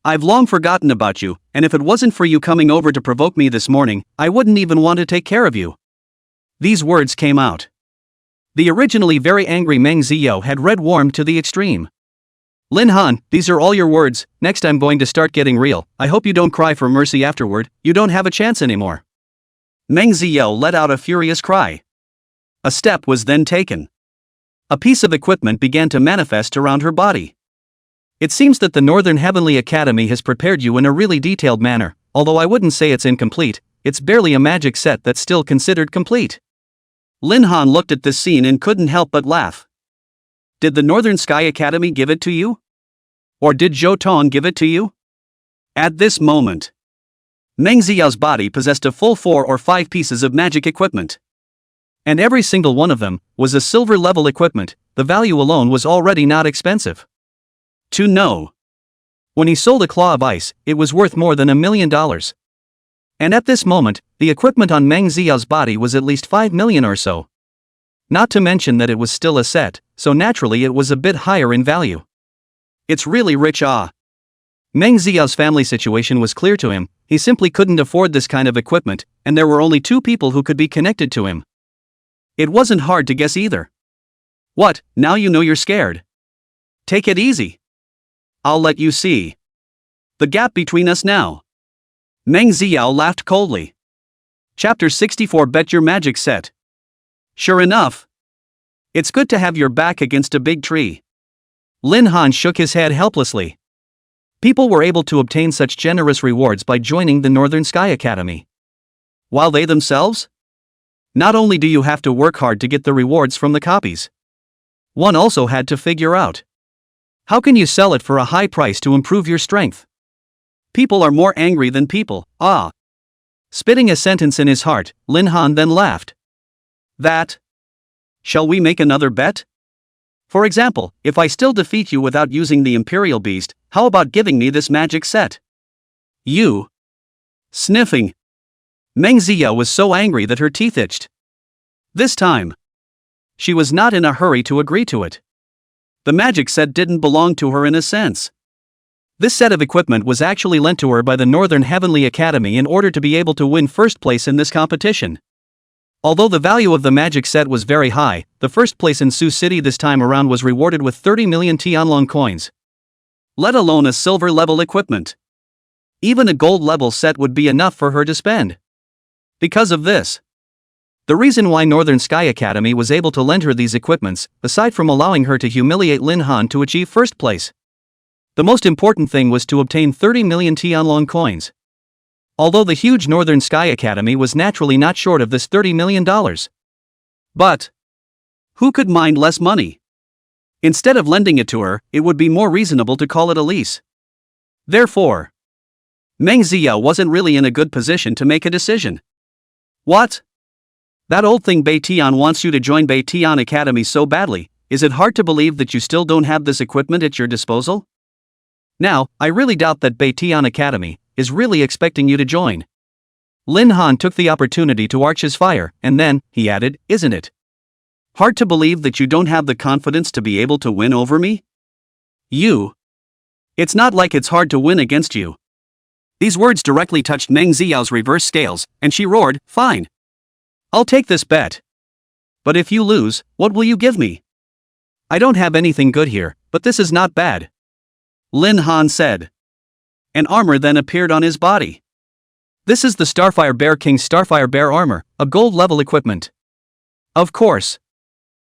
A: I've long forgotten about you, and if it wasn't for you coming over to provoke me this morning, I wouldn't even want to take care of you. These words came out. The originally very angry Meng Xiao had red warmed to the extreme. Lin Han, these are all your words. Next I'm going to start getting real. I hope you don't cry for mercy afterward. You don't have a chance anymore. Meng Xiao let out a furious cry. A step was then taken. A piece of equipment began to manifest around her body. It seems that the Northern Heavenly Academy has prepared you in a really detailed manner, although I wouldn't say it's incomplete. It's barely a magic set that's still considered complete. Lin Han looked at this scene and couldn't help but laugh. Did the Northern Sky Academy give it to you? Or did Zhou Tong give it to you? At this moment, Meng Xiao's body possessed a full 4 or 5 pieces of magic equipment. And every single one of them was a silver-level equipment. The value alone was already not expensive. To know. When he sold a claw of ice, it was worth more than $1 million. And at this moment, the equipment on Meng Xiao's body was at least 5 million or so. Not to mention that it was still a set, so naturally it was a bit higher in value. It's really rich. Meng Ziyao's family situation was clear to him. He simply couldn't afford this kind of equipment, and there were only 2 people who could be connected to him. It wasn't hard to guess either. What, now you know you're scared? Take it easy. I'll let you see the gap between us now. Meng Ziyao laughed coldly. Chapter 64. Bet your magic set. Sure enough. It's good to have your back against a big tree. Lin Han shook his head helplessly. People were able to obtain such generous rewards by joining the Northern Sky Academy. While they themselves? Not only do you have to work hard to get the rewards from the copies, one also had to figure out how can you sell it for a high price to improve your strength. People are more angry than people, ah. Spitting a sentence in his heart, Lin Han then laughed. That? Shall we make another bet? For example, if I still defeat you without using the Imperial Beast, how about giving me this magic set? You? Sniffing. Meng Ziyao was so angry that her teeth itched. This time, she was not in a hurry to agree to it. The magic set didn't belong to her in a sense. This set of equipment was actually lent to her by the Northern Heavenly Academy in order to be able to win first place in this competition. Although the value of the magic set was very high, the first place in Sioux City this time around was rewarded with 30 million Tianlong coins. Let alone a silver level equipment. Even a gold level set would be enough for her to spend. Because of this, the reason why Northern Sky Academy was able to lend her these equipments, aside from allowing her to humiliate Lin Han to achieve first place, the most important thing was to obtain 30 million Tianlong coins. Although the huge Northern Sky Academy was naturally not short of this $30 million. But who could mind less money? Instead of lending it to her, it would be more reasonable to call it a lease. Therefore, Meng Ziyao wasn't really in a good position to make a decision. What? That old thing Bei Tian wants you to join Bei Tian Academy so badly. Is it hard to believe that you still don't have this equipment at your disposal? Now, I really doubt that Bei Tian Academy is really expecting you to join. Lin Han took the opportunity to arch his fire, and then, he added, isn't it hard to believe that you don't have the confidence to be able to win over me? You? It's not like it's hard to win against you. These words directly touched Meng Ziyao's reverse scales, and she roared, fine. I'll take this bet. But if you lose, what will you give me? I don't have anything good here, but this is not bad. Lin Han said. An armor then appeared on his body. This is the Starfire Bear King's Starfire Bear armor, a gold level equipment. Of course.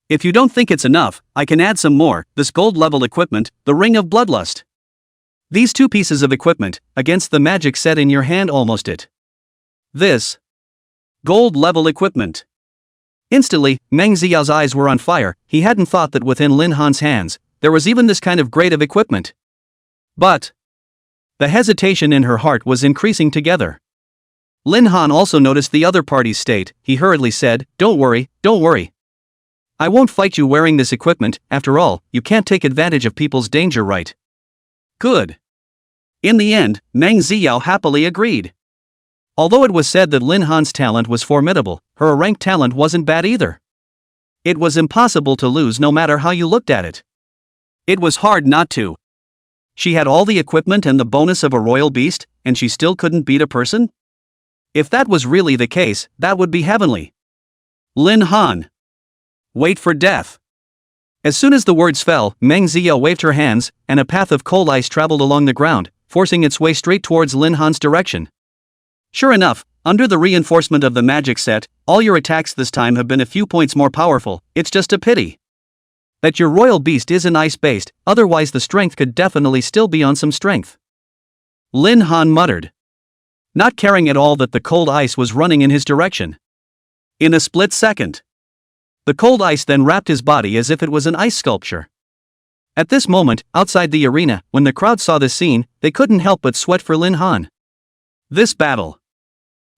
A: If you don't think it's enough, I can add some more, this gold level equipment, the Ring of Bloodlust. These 2 pieces of equipment, against the magic set in your hand almost it. This gold level equipment. Instantly, Meng Ziyao's eyes were on fire. He hadn't thought that within Lin Han's hands, there was even this kind of grade of equipment. But the hesitation in her heart was increasing together. Lin Han also noticed the other party's state. He hurriedly said, don't worry. I won't fight you wearing this equipment. After all, you can't take advantage of people's danger, right? Good. In the end, Meng Ziyao happily agreed. Although it was said that Lin Han's talent was formidable, her ranked talent wasn't bad either. It was impossible to lose no matter how you looked at it. It was hard not to. She had all the equipment and the bonus of a royal beast, and she still couldn't beat a person? If that was really the case, that would be heavenly. Lin Han. Wait for death. As soon as the words fell, Meng Ziyao waved her hands, and a path of cold ice traveled along the ground, forcing its way straight towards Lin Han's direction. Sure enough, under the reinforcement of the magic set, all your attacks this time have been a few points more powerful. It's just a pity that your royal beast isn't ice-based, otherwise the strength could definitely still be on some strength. Lin Han muttered, not caring at all that the cold ice was running in his direction. In a split second, the cold ice then wrapped his body as if it was an ice sculpture. At this moment, outside the arena, when the crowd saw this scene, they couldn't help but sweat for Lin Han. This battle.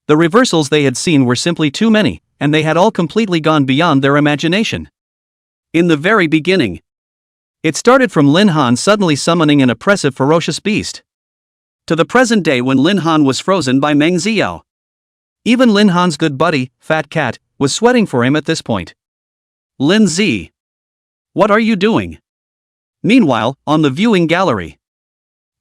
A: The reversals they had seen were simply too many, and they had all completely gone beyond their imagination. In the very beginning, it started from Lin Han suddenly summoning an oppressive ferocious beast, to the present day when Lin Han was frozen by Meng Ziyao. Even Lin Han's good buddy, Fat Cat, was sweating for him at this point. Lin Z. What are you doing? Meanwhile, on the viewing gallery,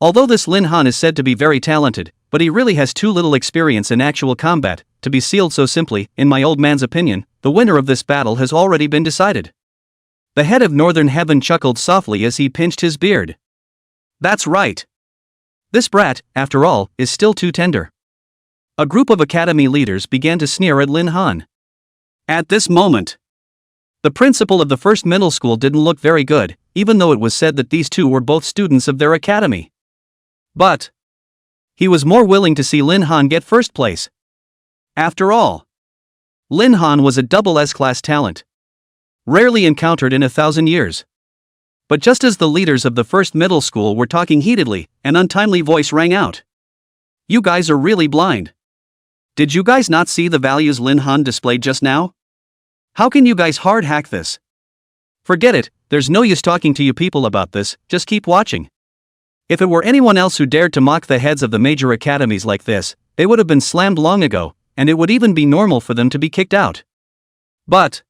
A: Although this Lin Han is said to be very talented, but he really has too little experience in actual combat to be sealed so simply. In my old man's opinion, the winner of this battle has already been decided. The head of Northern Heaven chuckled softly as he pinched his beard. That's right. This brat, after all, is still too tender. A group of academy leaders began to sneer at Lin Han. At this moment, the principal of the first middle school didn't look very good, even though it was said that these two were both students of their academy. But he was more willing to see Lin Han get first place. After all, Lin Han was a double S-class talent, rarely encountered in 1,000 years. But just as the leaders of the first middle school were talking heatedly, an untimely voice rang out. You guys are really blind. Did you guys not see the values Lin Han displayed just now? How can you guys hard hack this? Forget it, there's no use talking to you people about this, just keep watching. If it were anyone else who dared to mock the heads of the major academies like this, they would have been slammed long ago, and it would even be normal for them to be kicked out. But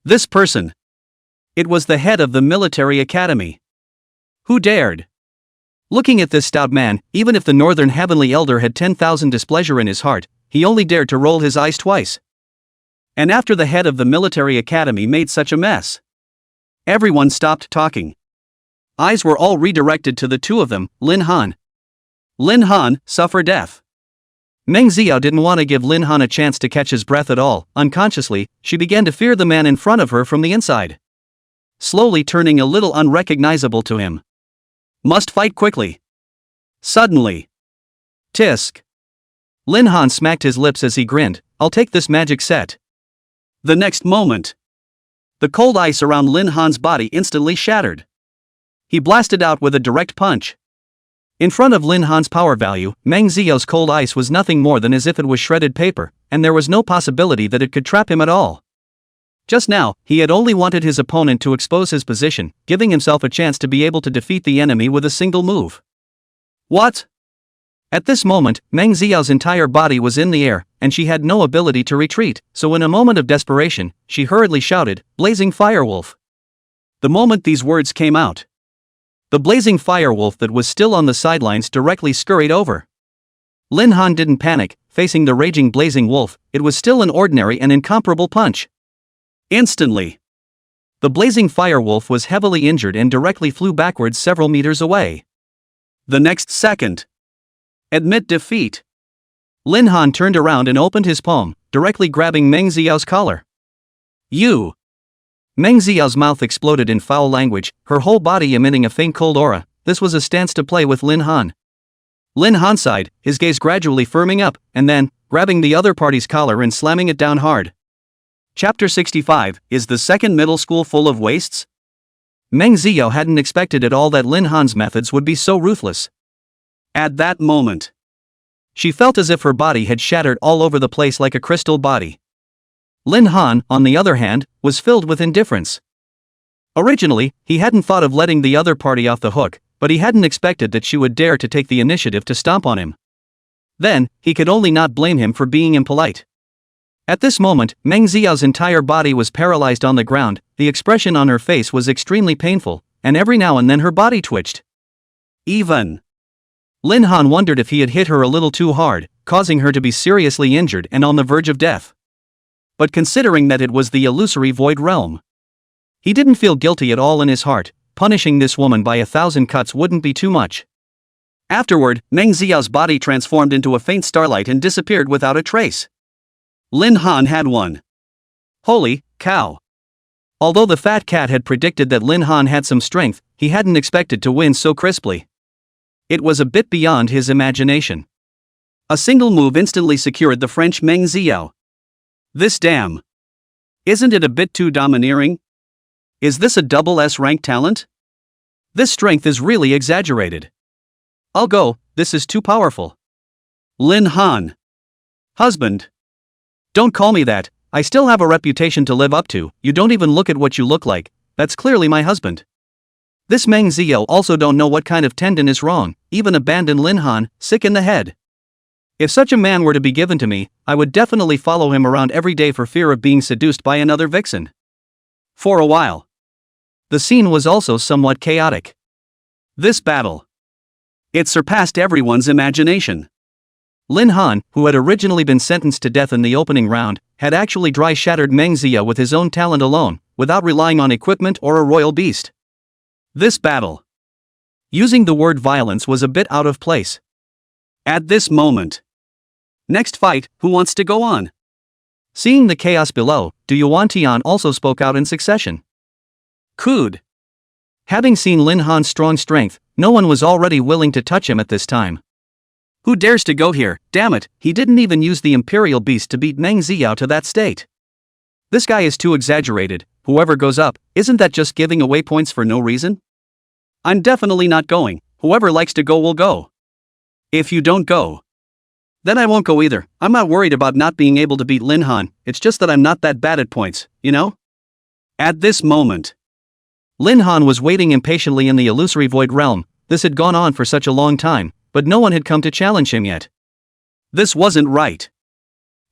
A: this person, it was the head of the military academy. Who dared? Looking at this stout man, even if the Northern Heavenly Elder had 10,000 displeasure in his heart, he only dared to roll his eyes twice. And after the head of the military academy made such a mess, everyone stopped talking. Eyes were all redirected to the two of them, Lin Han. Lin Han, suffer death. Meng Xiao didn't want to give Lin Han a chance to catch his breath at all. Unconsciously, she began to fear the man in front of her from the inside, slowly turning a little unrecognizable to him. Must fight quickly. Suddenly. Tisk. Lin Han smacked his lips as he grinned, I'll take this magic set. The next moment, the cold ice around Lin Han's body instantly shattered. He blasted out with a direct punch. In front of Lin Han's power value, Meng Xiao's cold ice was nothing more than as if it was shredded paper, and there was no possibility that it could trap him at all. Just now, he had only wanted his opponent to expose his position, giving himself a chance to be able to defeat the enemy with a single move. What? At this moment, Meng Xiao's entire body was in the air, and she had no ability to retreat, so in a moment of desperation, she hurriedly shouted, Blazing Firewolf. The moment these words came out, the blazing firewolf that was still on the sidelines directly scurried over. Lin Han didn't panic, facing the raging blazing wolf, it was still an ordinary and incomparable punch. Instantly, the blazing firewolf was heavily injured and directly flew backwards several meters away. The next second, admit defeat. Lin Han turned around and opened his palm, directly grabbing Meng Xiao's collar. You! Meng Xiao's mouth exploded in foul language, her whole body emitting a faint cold aura. This was a stance to play with Lin Han. Lin Han sighed, his gaze gradually firming up, and then, grabbing the other party's collar and slamming it down hard. Chapter 65, Is the second middle school full of wastes? Meng Xiao hadn't expected at all that Lin Han's methods would be so ruthless. At that moment, she felt as if her body had shattered all over the place like a crystal body. Lin Han, on the other hand, was filled with indifference. Originally, he hadn't thought of letting the other party off the hook, but he hadn't expected that she would dare to take the initiative to stomp on him. Then, he could only not blame him for being impolite. At this moment, Meng Xiao's entire body was paralyzed on the ground, the expression on her face was extremely painful, and every now and then her body twitched. Even Lin Han wondered if he had hit her a little too hard, causing her to be seriously injured and on the verge of death. But considering that it was the illusory void realm, he didn't feel guilty at all in his heart. Punishing this woman by 1,000 cuts wouldn't be too much. Afterward, Meng Xiao's body transformed into a faint starlight and disappeared without a trace. Lin Han had won. Holy cow. Although the fat cat had predicted that Lin Han had some strength, he hadn't expected to win so crisply. It was a bit beyond his imagination. A single move instantly secured the French Meng Xiao. This damn. Isn't it a bit too domineering? Is this a double S rank talent? This strength is really exaggerated. I'll go, this is too powerful. Lin Han. Husband. Don't call me that, I still have a reputation to live up to, you don't even look at what you look like, that's clearly my husband. This Meng Xiao also don't know what kind of tendon is wrong, even abandon Lin Han, sick in the head. If such a man were to be given to me, I would definitely follow him around every day for fear of being seduced by another vixen. For a while, the scene was also somewhat chaotic. This battle It surpassed everyone's imagination. Lin Han, who had originally been sentenced to death in the opening round, had actually dry-shattered Meng Zia with his own talent alone, without relying on equipment or a royal beast. This battle, using the word violence, was a bit out of place. At this moment. Next fight, who wants to go on? Seeing the chaos below, Yuan also spoke out in succession. Could. Having seen Lin Han's strong strength, no one was already willing to touch him at this time. Who dares to go here? Damn it, he didn't even use the Imperial Beast to beat Meng Ziyao to that state. This guy is too exaggerated. Whoever goes up, isn't that just giving away points for no reason? I'm definitely not going. Whoever likes to go will go. If you don't go, then I won't go either. I'm not worried about not being able to beat Lin Han, it's just that I'm not that bad at points, you know? At this moment, Lin Han was waiting impatiently in the illusory void realm. This had gone on for such a long time, but no one had come to challenge him yet. This wasn't right.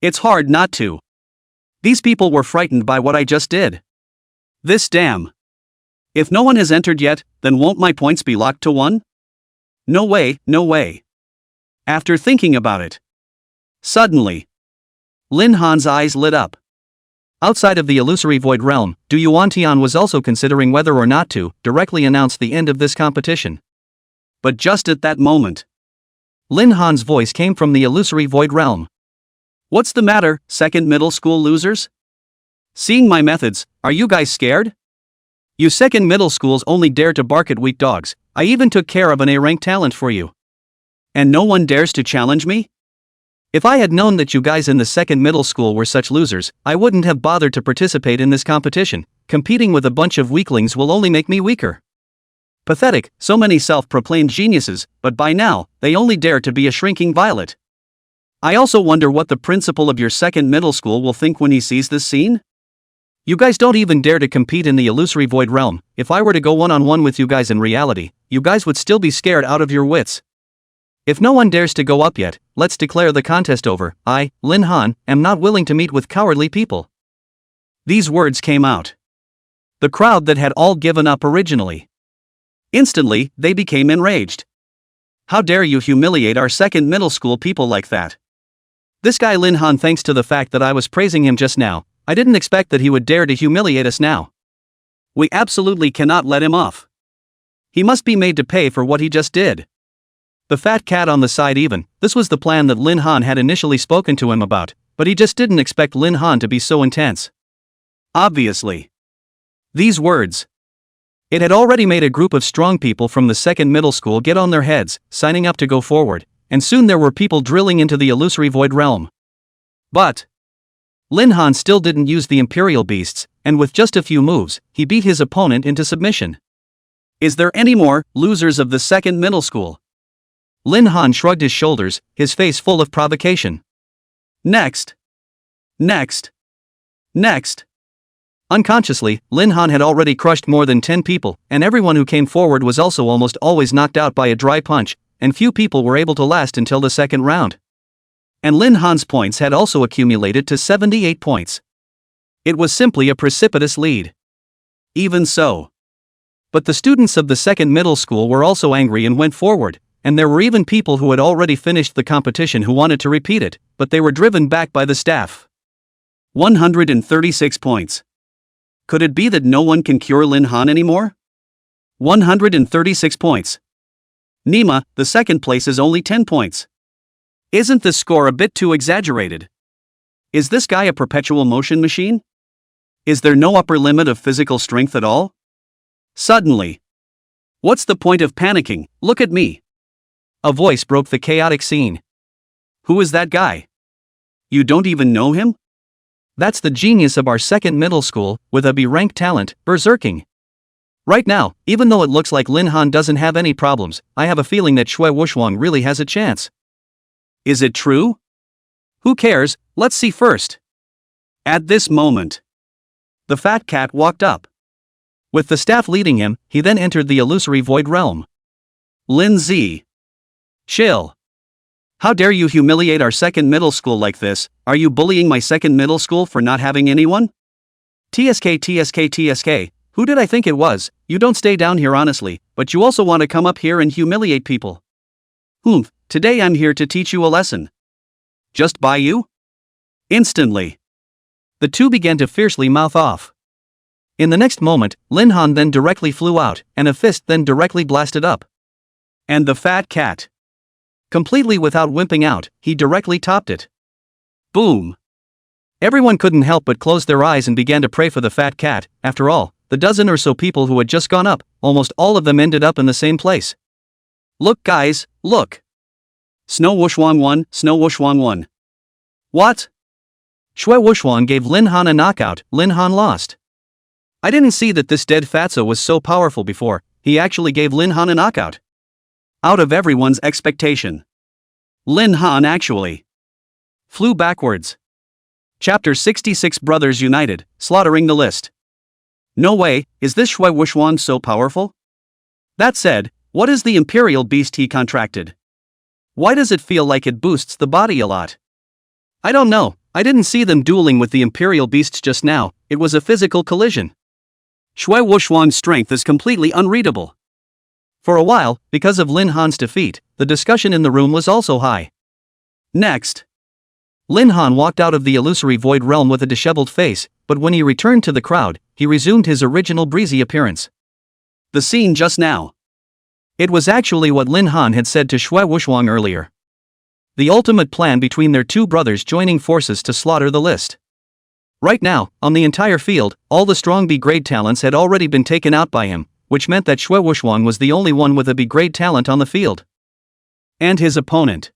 A: It's hard not to. These people were frightened by what I just did. This damn. If no one has entered yet, then won't my points be locked to 1? No way, no way. After thinking about it, suddenly, Lin Han's eyes lit up. Outside of the illusory void realm, Yuan was also considering whether or not to directly announce the end of this competition. But just at that moment, Lin Han's voice came from the illusory void realm. What's the matter, second middle school losers? Seeing my methods, are you guys scared? You second middle schools only dare to bark at weak dogs. I even took care of an A-rank talent for you. And no one dares to challenge me? If I had known that you guys in the second middle school were such losers, I wouldn't have bothered to participate in this competition. Competing with a bunch of weaklings will only make me weaker. Pathetic, so many self-proclaimed geniuses, but by now, they only dare to be a shrinking violet. I also wonder what the principal of your second middle school will think when he sees this scene? You guys don't even dare to compete in the illusory void realm. If I were to go one-on-one with you guys in reality, you guys would still be scared out of your wits. If no one dares to go up yet, let's declare the contest over. I, Lin Han, am not willing to meet with cowardly people. These words came out. The crowd that had all given up originally. Instantly, they became enraged. How dare you humiliate our second middle school people like that? This guy Lin Han, thanks to the fact that I was praising him just now, I didn't expect that he would dare to humiliate us now. We absolutely cannot let him off. He must be made to pay for what he just did. The fat cat on the side even, this was the plan that Lin Han had initially spoken to him about, but he just didn't expect Lin Han to be so intense. Obviously. These words. It had already made a group of strong people from the second middle school get on their heads, signing up to go forward, and soon there were people drilling into the illusory void realm. But Lin Han still didn't use the Imperial Beasts, and with just a few moves, he beat his opponent into submission. Is there any more losers of the second middle school? Lin Han shrugged his shoulders, his face full of provocation. Next. Next. Next. Unconsciously, Lin Han had already crushed more than 10 people, and everyone who came forward was also almost always knocked out by a dry punch, and few people were able to last until the second round. And Lin Han's points had also accumulated to 78 points. It was simply a precipitous lead. Even so. But the students of the second middle school were also angry and went forward. And there were even people who had already finished the competition who wanted to repeat it, but they were driven back by the staff. 136 points. Could it be that no one can cure Lin Han anymore? 136 points. Nima, the second place is only 10 points. Isn't this score a bit too exaggerated? Is this guy a perpetual motion machine? Is there no upper limit of physical strength at all? Suddenly. What's the point of panicking? Look at me. A voice broke the chaotic scene. Who is that guy? You don't even know him? That's the genius of our second middle school, with a B-rank talent, berserking. Right now, even though it looks like Lin Han doesn't have any problems, I have a feeling that Shui Wuxuang really has a chance. Is it true? Who cares, let's see first. At this moment, the fat cat walked up. With the staff leading him, he then entered the illusory void realm. Lin Z. Chill. How dare you humiliate our second middle school like this? Are you bullying my second middle school for not having anyone? TSK, who did I think it was? You don't stay down here honestly, but you also want to come up here and humiliate people. Today I'm here to teach you a lesson. Just buy you? Instantly. The two began to fiercely mouth off. In the next moment, Lin Han then directly flew out, and a fist then directly blasted up. And the fat cat. Completely without wimping out, he directly topped it. Boom. Everyone couldn't help but close their eyes and began to pray for the fat cat. After all, the dozen or so people who had just gone up, almost all of them ended up in the same place. Look guys, look. Snow Wuxuan won, Snow Wuxuan won. What? Shui Wuxuan gave Lin Han a knockout, Lin Han lost. I didn't see that this dead fatso was so powerful before, he actually gave Lin Han a knockout. Out of everyone's expectation. Lin Han actually flew backwards. Chapter 66 Brothers United, Slaughtering the List. No way, is this Shui Wuxuan so powerful? That said, what is the Imperial Beast he contracted? Why does it feel like it boosts the body a lot? I don't know, I didn't see them dueling with the Imperial Beasts just now, it was a physical collision. Shui Wuxuan's strength is completely unreadable. For a while, because of Lin Han's defeat, the discussion in the room was also high. Next. Lin Han walked out of the illusory void realm with a disheveled face, but when he returned to the crowd, he resumed his original breezy appearance. The scene just now. It was actually what Lin Han had said to Shui Wuxuan earlier. The ultimate plan between their two brothers joining forces to slaughter the list. Right now, on the entire field, all the strong B-grade talents had already been taken out by him, which meant that Shui Wuxuan was the only one with a B-grade talent on the field. And his opponent.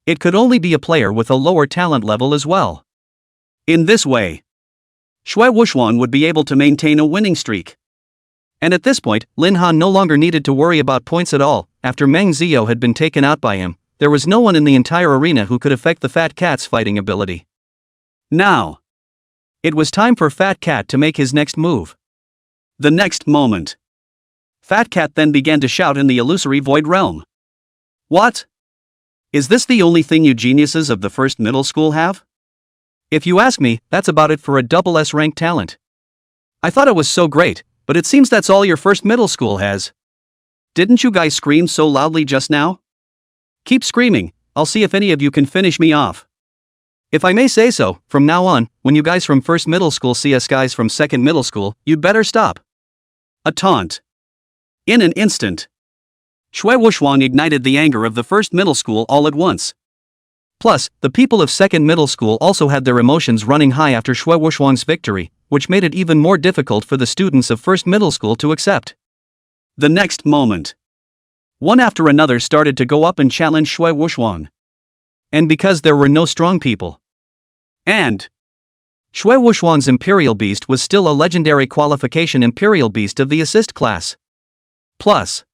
A: It could only be a player with a lower talent level as well. In this way, Shui Wuxuan would be able to maintain a winning streak. And at this point, Lin Han no longer needed to worry about points at all. After Meng Ziyou had been taken out by him, there was no one in the entire arena who could affect the Fat Cat's fighting ability. Now, it was time for Fat Cat to make his next move. The next moment, Fat Cat then began to shout in the illusory void realm. What? Is this the only thing you geniuses of the first middle school have? If you ask me, that's about it for a double S rank talent. I thought it was so great, but it seems that's all your first middle school has. Didn't you guys scream so loudly just now? Keep screaming, I'll see if any of you can finish me off. If I may say so, from now on, when you guys from first middle school see us guys from second middle school, you'd better stop. A taunt. In an instant, Shui Wuxuan ignited the anger of the first middle school all at once. Plus, the people of second middle school also had their emotions running high after Shui Wuxuan's victory, which made it even more difficult for the students of first middle school to accept. The next moment, one after another started to go up and challenge Shui Wuxuan. And because there were no strong people. And Shui Wuxuan's Imperial Beast was still a legendary qualification Imperial Beast of the Assist class. Plus,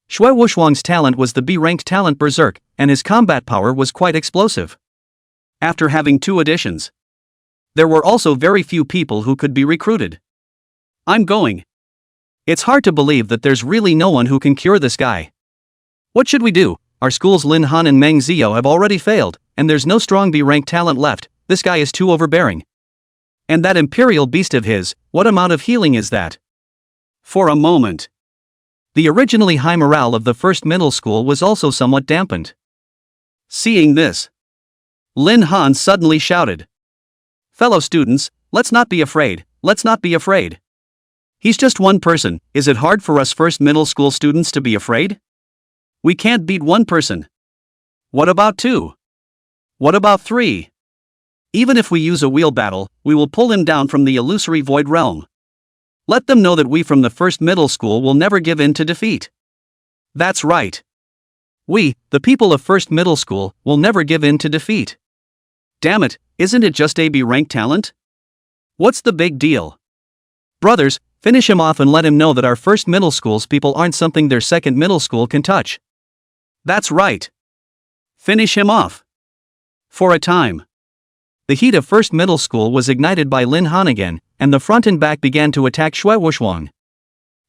A: Shui Wuxuan's talent was the B-ranked talent Berserk, and his combat power was quite explosive. After having 2 additions, there were also very few people who could be recruited. I'm going. It's hard to believe that there's really no one who can cure this guy. What should we do? Our school's Lin Han and Meng Ziyou have already failed, and there's no strong B-ranked talent left. This guy is too overbearing. And that Imperial Beast of his, what amount of healing is that? For a moment, the originally high morale of the first middle school was also somewhat dampened. Seeing this, Lin Han suddenly shouted. Fellow students, let's not be afraid, let's not be afraid. He's just one person, is it hard for us first middle school students to be afraid? We can't beat one person. What about 2? What about 3? Even if we use a wheel battle, we will pull him down from the illusory void realm. Let them know that we from the first middle school will never give in to defeat. That's right. We, the people of first middle school, will never give in to defeat. Damn it, isn't it just a B-ranked talent? What's the big deal? Brothers, finish him off and let him know that our first middle school's people aren't something their second middle school can touch. That's right. Finish him off. For a time, the heat of first middle school was ignited by Lin Han again, and the front and back began to attack Shui Wuxuan.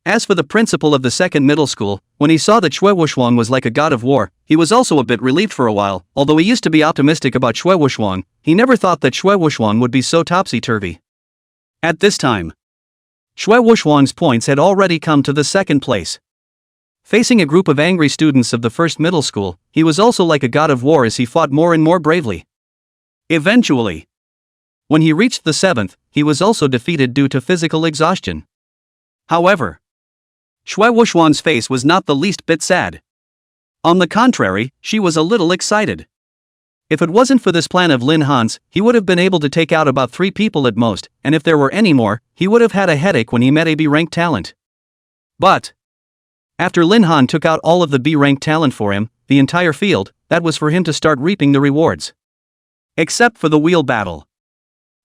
A: As for the principal of the second middle school, when he saw that Shui Wuxuan was like a god of war, he was also a bit relieved for a while. Although he used to be optimistic about Shui Wuxuan, he never thought that Shui Wuxuan would be so topsy-turvy. At this time, Shui Wuxuan's points had already come to the second place. Facing a group of angry students of the first middle school, he was also like a god of war as he fought more and more bravely. Eventually, when he reached the 7th, he was also defeated due to physical exhaustion. However, Shui Wuxuan's face was not the least bit sad. On the contrary, she was a little excited. If it wasn't for this plan of Lin Han's, he would have been able to take out about 3 people at most, and if there were any more, he would have had a headache when he met a B-ranked talent. But after Lin Han took out all of the B-ranked talent for him, the entire field, that was for him to start reaping the rewards. Except for the wheel battle.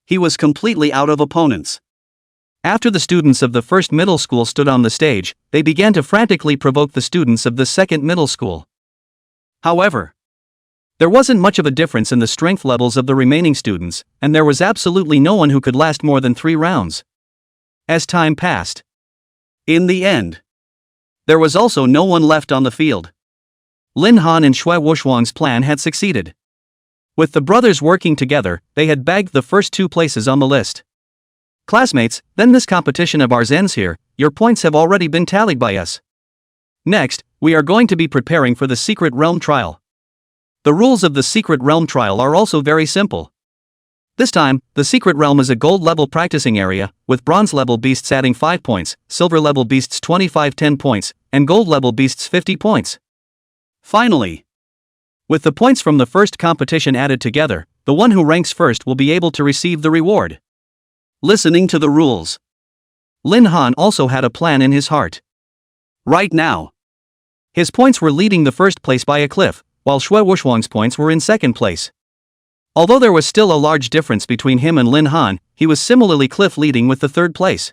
A: He was completely out of opponents. After the students of the first middle school stood on the stage, they began to frantically provoke the students of the second middle school. However, there wasn't much of a difference in the strength levels of the remaining students, and there was absolutely no one who could last more than 3 rounds. As time passed, in the end, there was also no one left on the field. Lin Han and Shui Wuxuang's plan had succeeded. With the brothers working together, they had bagged the first 2 places on the list. Classmates, then this competition of ours ends here. Your points have already been tallied by us. Next, we are going to be preparing for the Secret Realm trial. The rules of the Secret Realm trial are also very simple. This time, the Secret Realm is a gold-level practicing area, with bronze-level beasts adding 5 points, silver-level beasts 10 points, and gold-level beasts 50 points. Finally, with the points from the first competition added together, the one who ranks first will be able to receive the reward. Listening to the rules, Lin Han also had a plan in his heart. Right now, his points were leading the first place by a cliff, while Shui Wuxuang's points were in second place. Although there was still a large difference between him and Lin Han, he was similarly cliff leading with the third place.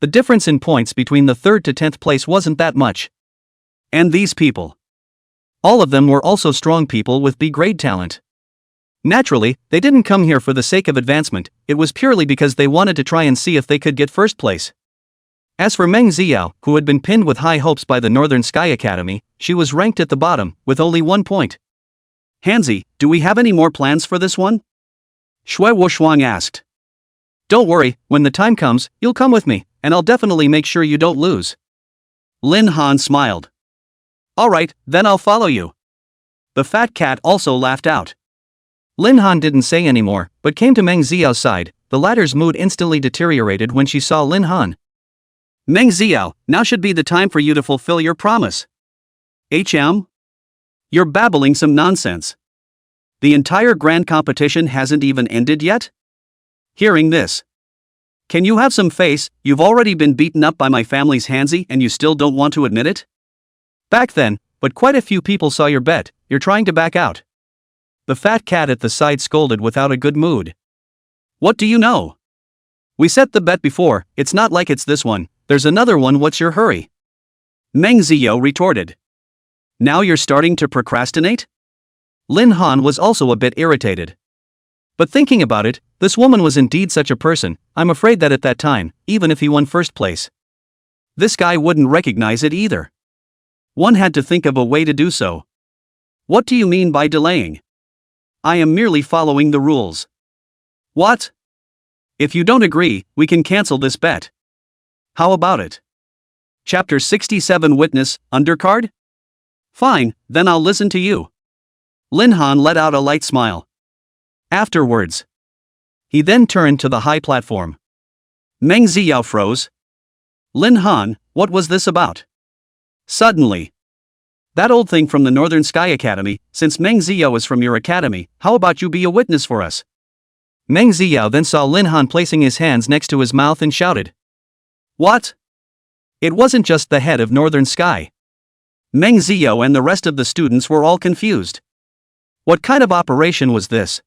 A: The difference in points between the 3rd to 10th place wasn't that much. And these people, all of them were also strong people with B-grade talent. Naturally, they didn't come here for the sake of advancement, it was purely because they wanted to try and see if they could get first place. As for Meng Xiao, who had been pinned with high hopes by the Northern Sky Academy, she was ranked at the bottom, with only 1 point. Hanzi, do we have any more plans for this one? Shui Wuxuang asked. Don't worry, when the time comes, you'll come with me, and I'll definitely make sure you don't lose. Lin Han smiled. Alright, then I'll follow you. The fat cat also laughed out. Lin Han didn't say any more, but came to Meng Xiao's side. The latter's mood instantly deteriorated when she saw Lin Han. Meng Xiao, now should be the time for you to fulfill your promise. HM? You're babbling some nonsense. The entire grand competition hasn't even ended yet? Hearing this, can you have some face? You've already been beaten up by my family's Hanzi and you still don't want to admit it? Back then, but quite a few people saw your bet, you're trying to back out. The fat cat at the side scolded without a good mood. What do you know? We set the bet before, it's not like it's this one, there's another one, what's your hurry? Meng Xiao retorted. Now you're starting to procrastinate? Lin Han was also a bit irritated. But thinking about it, this woman was indeed such a person. I'm afraid that at that time, even if he won first place, this guy wouldn't recognize it either. One had to think of a way to do so. What do you mean by delaying? I am merely following the rules. What? If you don't agree, we can cancel this bet. How about it? Chapter 67 Witness, Undercard? Fine, then I'll listen to you. Lin Han let out a light smile. Afterwards, he then turned to the high platform. Meng Xiao froze. Lin Han, what was this about? Suddenly, that old thing from the Northern Sky Academy, since Meng Xiao is from your academy, how about you be a witness for us? Meng Xiao then saw Lin Han placing his hands next to his mouth and shouted. What? It wasn't just the head of Northern Sky. Meng Xiao and the rest of the students were all confused. What kind of operation was this?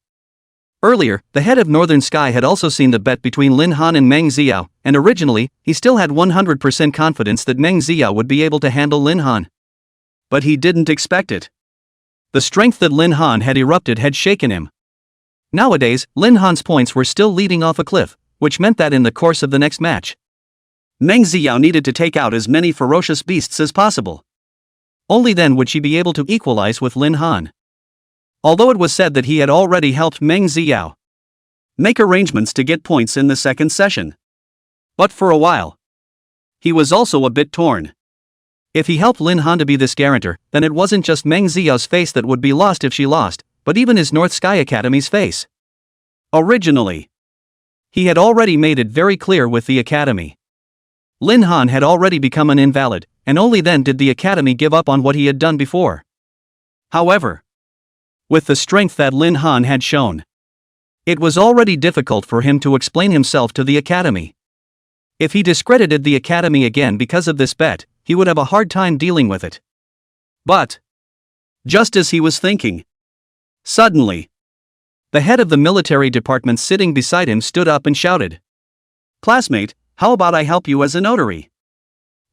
A: Earlier, the head of Northern Sky had also seen the bet between Lin Han and Meng Xiao, and originally, he still had 100% confidence that Meng Xiao would be able to handle Lin Han. But he didn't expect it. The strength that Lin Han had erupted had shaken him. Nowadays, Lin Han's points were still leading off a cliff, which meant that in the course of the next match, Meng Xiao needed to take out as many ferocious beasts as possible. Only then would she be able to equalize with Lin Han. Although it was said that he had already helped Meng Xiao make arrangements to get points in the second session. But for a while, he was also a bit torn. If he helped Lin Han to be this guarantor, then it wasn't just Meng Xiao's face that would be lost if she lost, but even his North Sky Academy's face. Originally, he had already made it very clear with the academy. Lin Han had already become an invalid, and only then did the academy give up on what he had done before. However, with the strength that Lin Han had shown, it was already difficult for him to explain himself to the academy. If he discredited the academy again because of this bet, he would have a hard time dealing with it. But, just as he was thinking, suddenly, the head of the military department sitting beside him stood up and shouted, "Classmate, how about I help you as a notary?"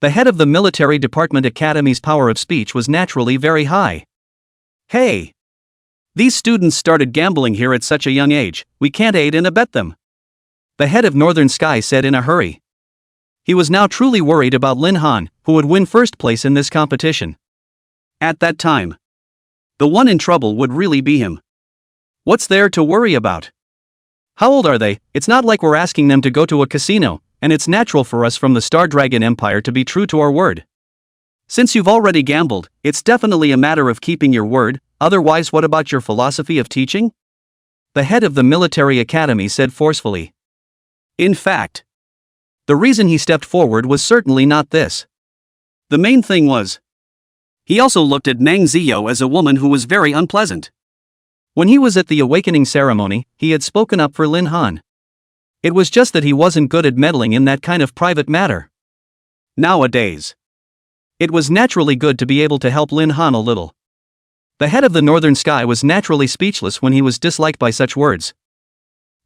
A: The head of the military department academy's power of speech was naturally very high. "Hey! These students started gambling here at such a young age, we can't aid and abet them," the head of Northern Sky said in a hurry. He was now truly worried about Lin Han, who would win first place in this competition. At that time, the one in trouble would really be him. What's there to worry about? How old are they? It's not like we're asking them to go to a casino, and it's natural for us from the Star Dragon Empire to be true to our word. Since you've already gambled, it's definitely a matter of keeping your word, otherwise what about your philosophy of teaching? The head of the military academy said forcefully. In fact, the reason he stepped forward was certainly not this. The main thing was, he also looked at Meng Xiao as a woman who was very unpleasant. When he was at the awakening ceremony, he had spoken up for Lin Han. It was just that he wasn't good at meddling in that kind of private matter. Nowadays, it was naturally good to be able to help Lin Han a little. The head of the Northern Sky was naturally speechless when he was disliked by such words.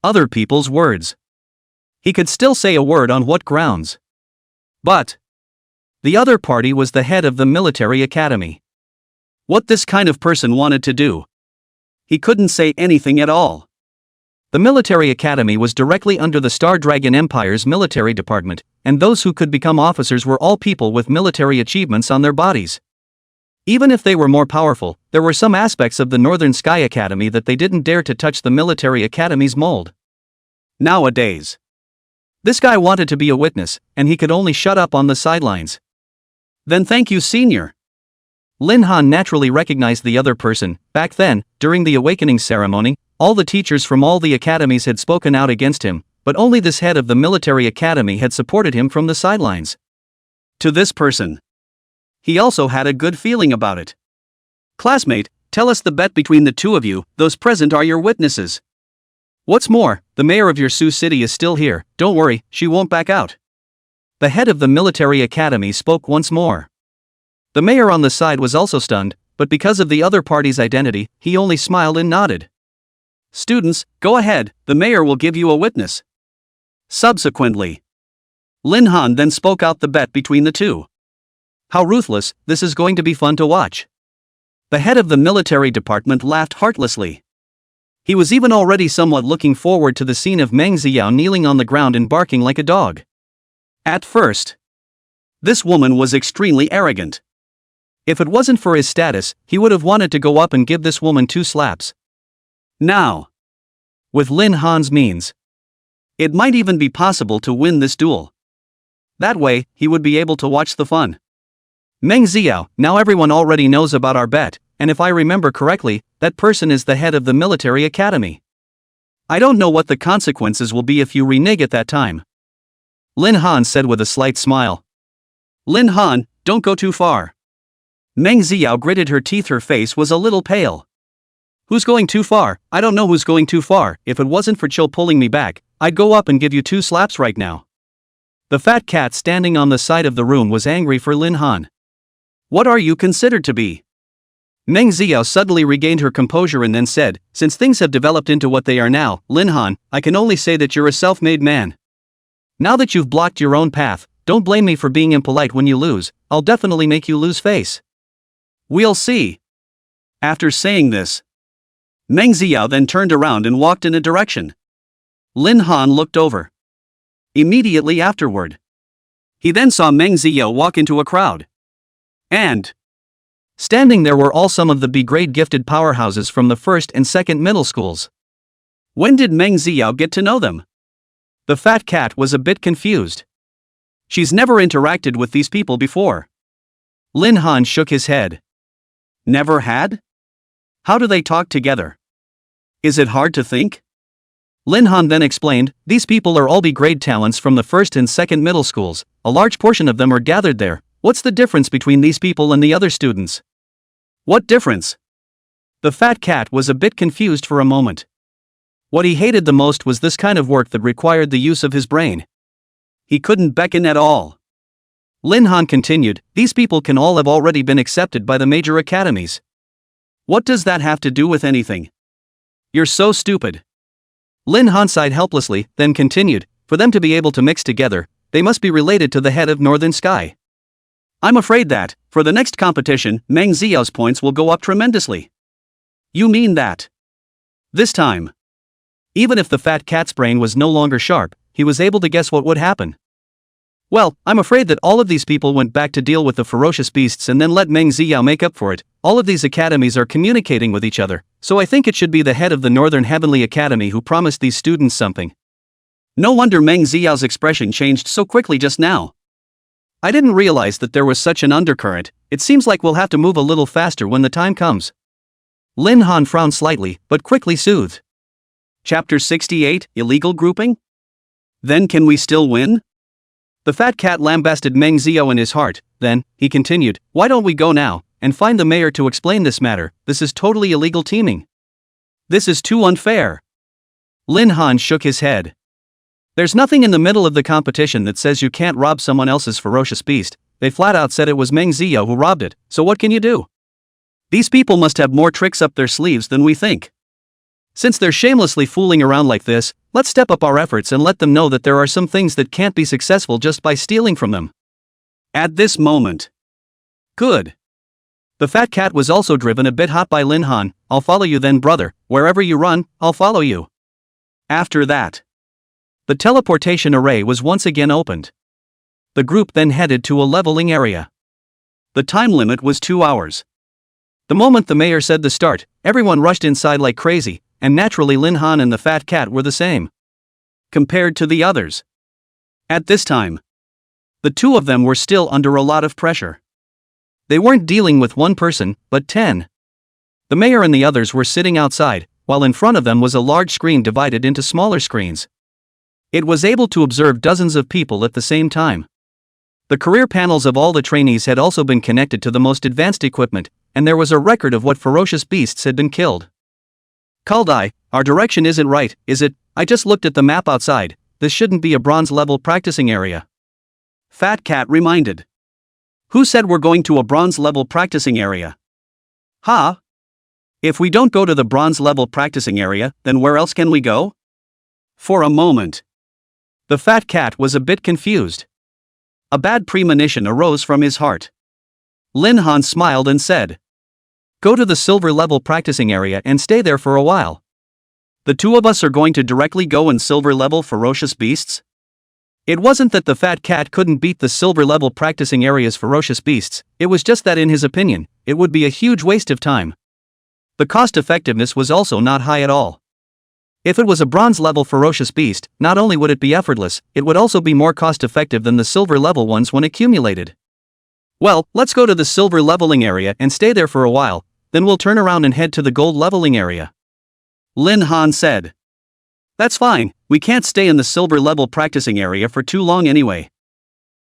A: Other people's words. He could still say a word on what grounds. But the other party was the head of the military academy. What this kind of person wanted to do, he couldn't say anything at all. The military academy was directly under the Star Dragon Empire's military department, and those who could become officers were all people with military achievements on their bodies. Even if they were more powerful, there were some aspects of the Northern Sky Academy that they didn't dare to touch the military academy's mold. Nowadays, this guy wanted to be a witness, and he could only shut up on the sidelines. Then thank you, senior. Lin Han naturally recognized the other person. Back then, during the awakening ceremony, all the teachers from all the academies had spoken out against him, but only this head of the military academy had supported him from the sidelines. To this person, he also had a good feeling about it. Classmate, tell us the bet between the two of you, those present are your witnesses. What's more, the mayor of your Sioux City is still here, don't worry, she won't back out. The head of the military academy spoke once more. The mayor on the side was also stunned, but because of the other party's identity, he only smiled and nodded. Students, go ahead, the mayor will give you a witness. Subsequently, Lin Han then spoke out the bet between the two. How ruthless, this is going to be fun to watch. The head of the military department laughed heartlessly. He was even already somewhat looking forward to the scene of Meng Xiao kneeling on the ground and barking like a dog. At first, this woman was extremely arrogant. If it wasn't for his status, he would have wanted to go up and give this woman 2 slaps. Now, with Lin Han's means, it might even be possible to win this duel. That way, he would be able to watch the fun. Meng Xiao, now everyone already knows about our bet, and if I remember correctly, that person is the head of the military academy. I don't know what the consequences will be if you renege at that time. Lin Han said with a slight smile. Lin Han, don't go too far. Meng Xiao gritted her teeth. Her face was a little pale. Who's going too far? I don't know who's going too far. If it wasn't for Chill pulling me back, I'd go up and give you 2 slaps right now. The fat cat standing on the side of the room was angry for Lin Han. What are you considered to be? Meng Xiao suddenly regained her composure and then said, since things have developed into what they are now, Lin Han, I can only say that you're a self-made man. Now that you've blocked your own path, don't blame me for being impolite when you lose, I'll definitely make you lose face. We'll see. After saying this, Meng Xiao then turned around and walked in a direction. Lin Han looked over. Immediately afterward, he then saw Meng Xiao walk into a crowd. And standing there were all some of the B-grade gifted powerhouses from the first and second middle schools. When did Meng Xiao get to know them? The fat cat was a bit confused. She's never interacted with these people before. Lin Han shook his head. Never had? How do they talk together? Is it hard to think? Lin Han then explained, these people are all B-grade talents from the first and second middle schools, a large portion of them are gathered there. What's the difference between these people and the other students? What difference? The fat cat was a bit confused for a moment. What he hated the most was this kind of work that required the use of his brain. He couldn't beckon at all. Lin Han continued, these people can all have already been accepted by the major academies. What does that have to do with anything? You're so stupid. Lin Han sighed helplessly, then continued, for them to be able to mix together, they must be related to the head of Northern Sky. I'm afraid that, for the next competition, Meng Xiao's points will go up tremendously. You mean that? This time. Even if the fat cat's brain was no longer sharp, he was able to guess what would happen. Well, I'm afraid that all of these people went back to deal with the ferocious beasts and then let Meng Xiao make up for it. All of these academies are communicating with each other, so I think it should be the head of the Northern Heavenly Academy who promised these students something. No wonder Meng Xiao's expression changed so quickly just now. I didn't realize that there was such an undercurrent. It seems like we'll have to move a little faster when the time comes. Lin Han frowned slightly, but quickly soothed. Chapter 68, Illegal Grouping? Then can we still win? The fat cat lambasted Meng Xiao in his heart, then, he continued, why don't we go now, and find the mayor to explain this matter, this is totally illegal teaming. This is too unfair. Lin Han shook his head. There's nothing in the middle of the competition that says you can't rob someone else's ferocious beast, they flat out said it was Meng Xiao who robbed it, so what can you do? These people must have more tricks up their sleeves than we think. Since they're shamelessly fooling around like this, let's step up our efforts and let them know that there are some things that can't be successful just by stealing from them. At this moment. Good. The fat cat was also driven a bit hot by Lin Han, I'll follow you then brother, wherever you run, I'll follow you. After that. The teleportation array was once again opened. The group then headed to a leveling area. The time limit was 2 hours. The moment the mayor said the start, everyone rushed inside like crazy, and naturally Lin Han and the fat cat were the same. Compared to the others. At this time, the two of them were still under a lot of pressure. They weren't dealing with one person, but 10. The mayor and the others were sitting outside, while in front of them was a large screen divided into smaller screens. It was able to observe dozens of people at the same time. The career panels of all the trainees had also been connected to the most advanced equipment, and there was a record of what ferocious beasts had been killed. Kaldai, our direction isn't right, is it? I just looked at the map outside, this shouldn't be a bronze level practicing area. Fat Cat reminded. Who said we're going to a bronze level practicing area? Huh? If we don't go to the bronze level practicing area, then where else can we go? For a moment. The fat cat was a bit confused. A bad premonition arose from his heart. Lin Han smiled and said, go to the silver level practicing area and stay there for a while. The two of us are going to directly go in silver level ferocious beasts? It wasn't that the fat cat couldn't beat the silver level practicing area's ferocious beasts, it was just that in his opinion, it would be a huge waste of time. The cost effectiveness was also not high at all. If it was a bronze level ferocious beast, not only would it be effortless, it would also be more cost effective than the silver level ones when accumulated. Well, let's go to the silver leveling area and stay there for a while, then we'll turn around and head to the gold leveling area. Lin Han said. That's fine, we can't stay in the silver level practicing area for too long anyway.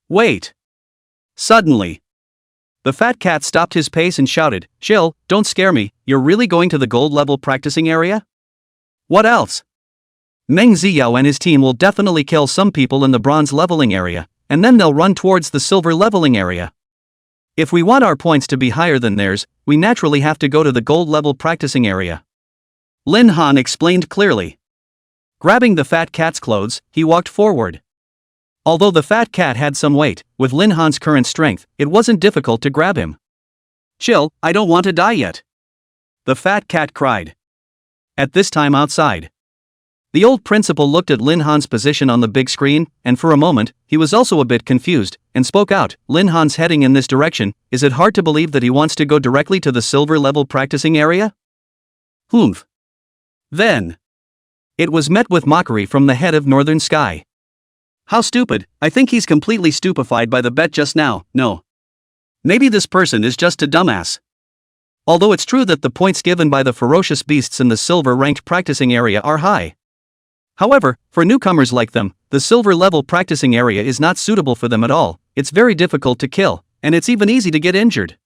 A: Wait. Suddenly. The fat cat stopped his pace and shouted, chill, don't scare me, you're really going to the gold level practicing area? What else? Meng Xiao and his team will definitely kill some people in the bronze leveling area, and then they'll run towards the silver leveling area. If we want our points to be higher than theirs, we naturally have to go to the gold level practicing area. Lin Han explained clearly. Grabbing the fat cat's clothes, he walked forward. Although the fat cat had some weight, with Lin Han's current strength, it wasn't difficult to grab him. Chill, I don't want to die yet. The fat cat cried. At this time outside. The old principal looked at Lin Han's position on the big screen, and for a moment, he was also a bit confused, and spoke out, Lin Han's heading in this direction, is it hard to believe that he wants to go directly to the silver level practicing area? Humph. Then. It was met with mockery from the head of Northern Sky. How stupid, I think he's completely stupefied by the bet just now, no. Maybe this person is just a dumbass. Although it's true that the points given by the ferocious beasts in the silver-ranked practicing area are high. However, for newcomers like them, the silver-level practicing area is not suitable for them at all. It's very difficult to kill, and it's even easy to get injured.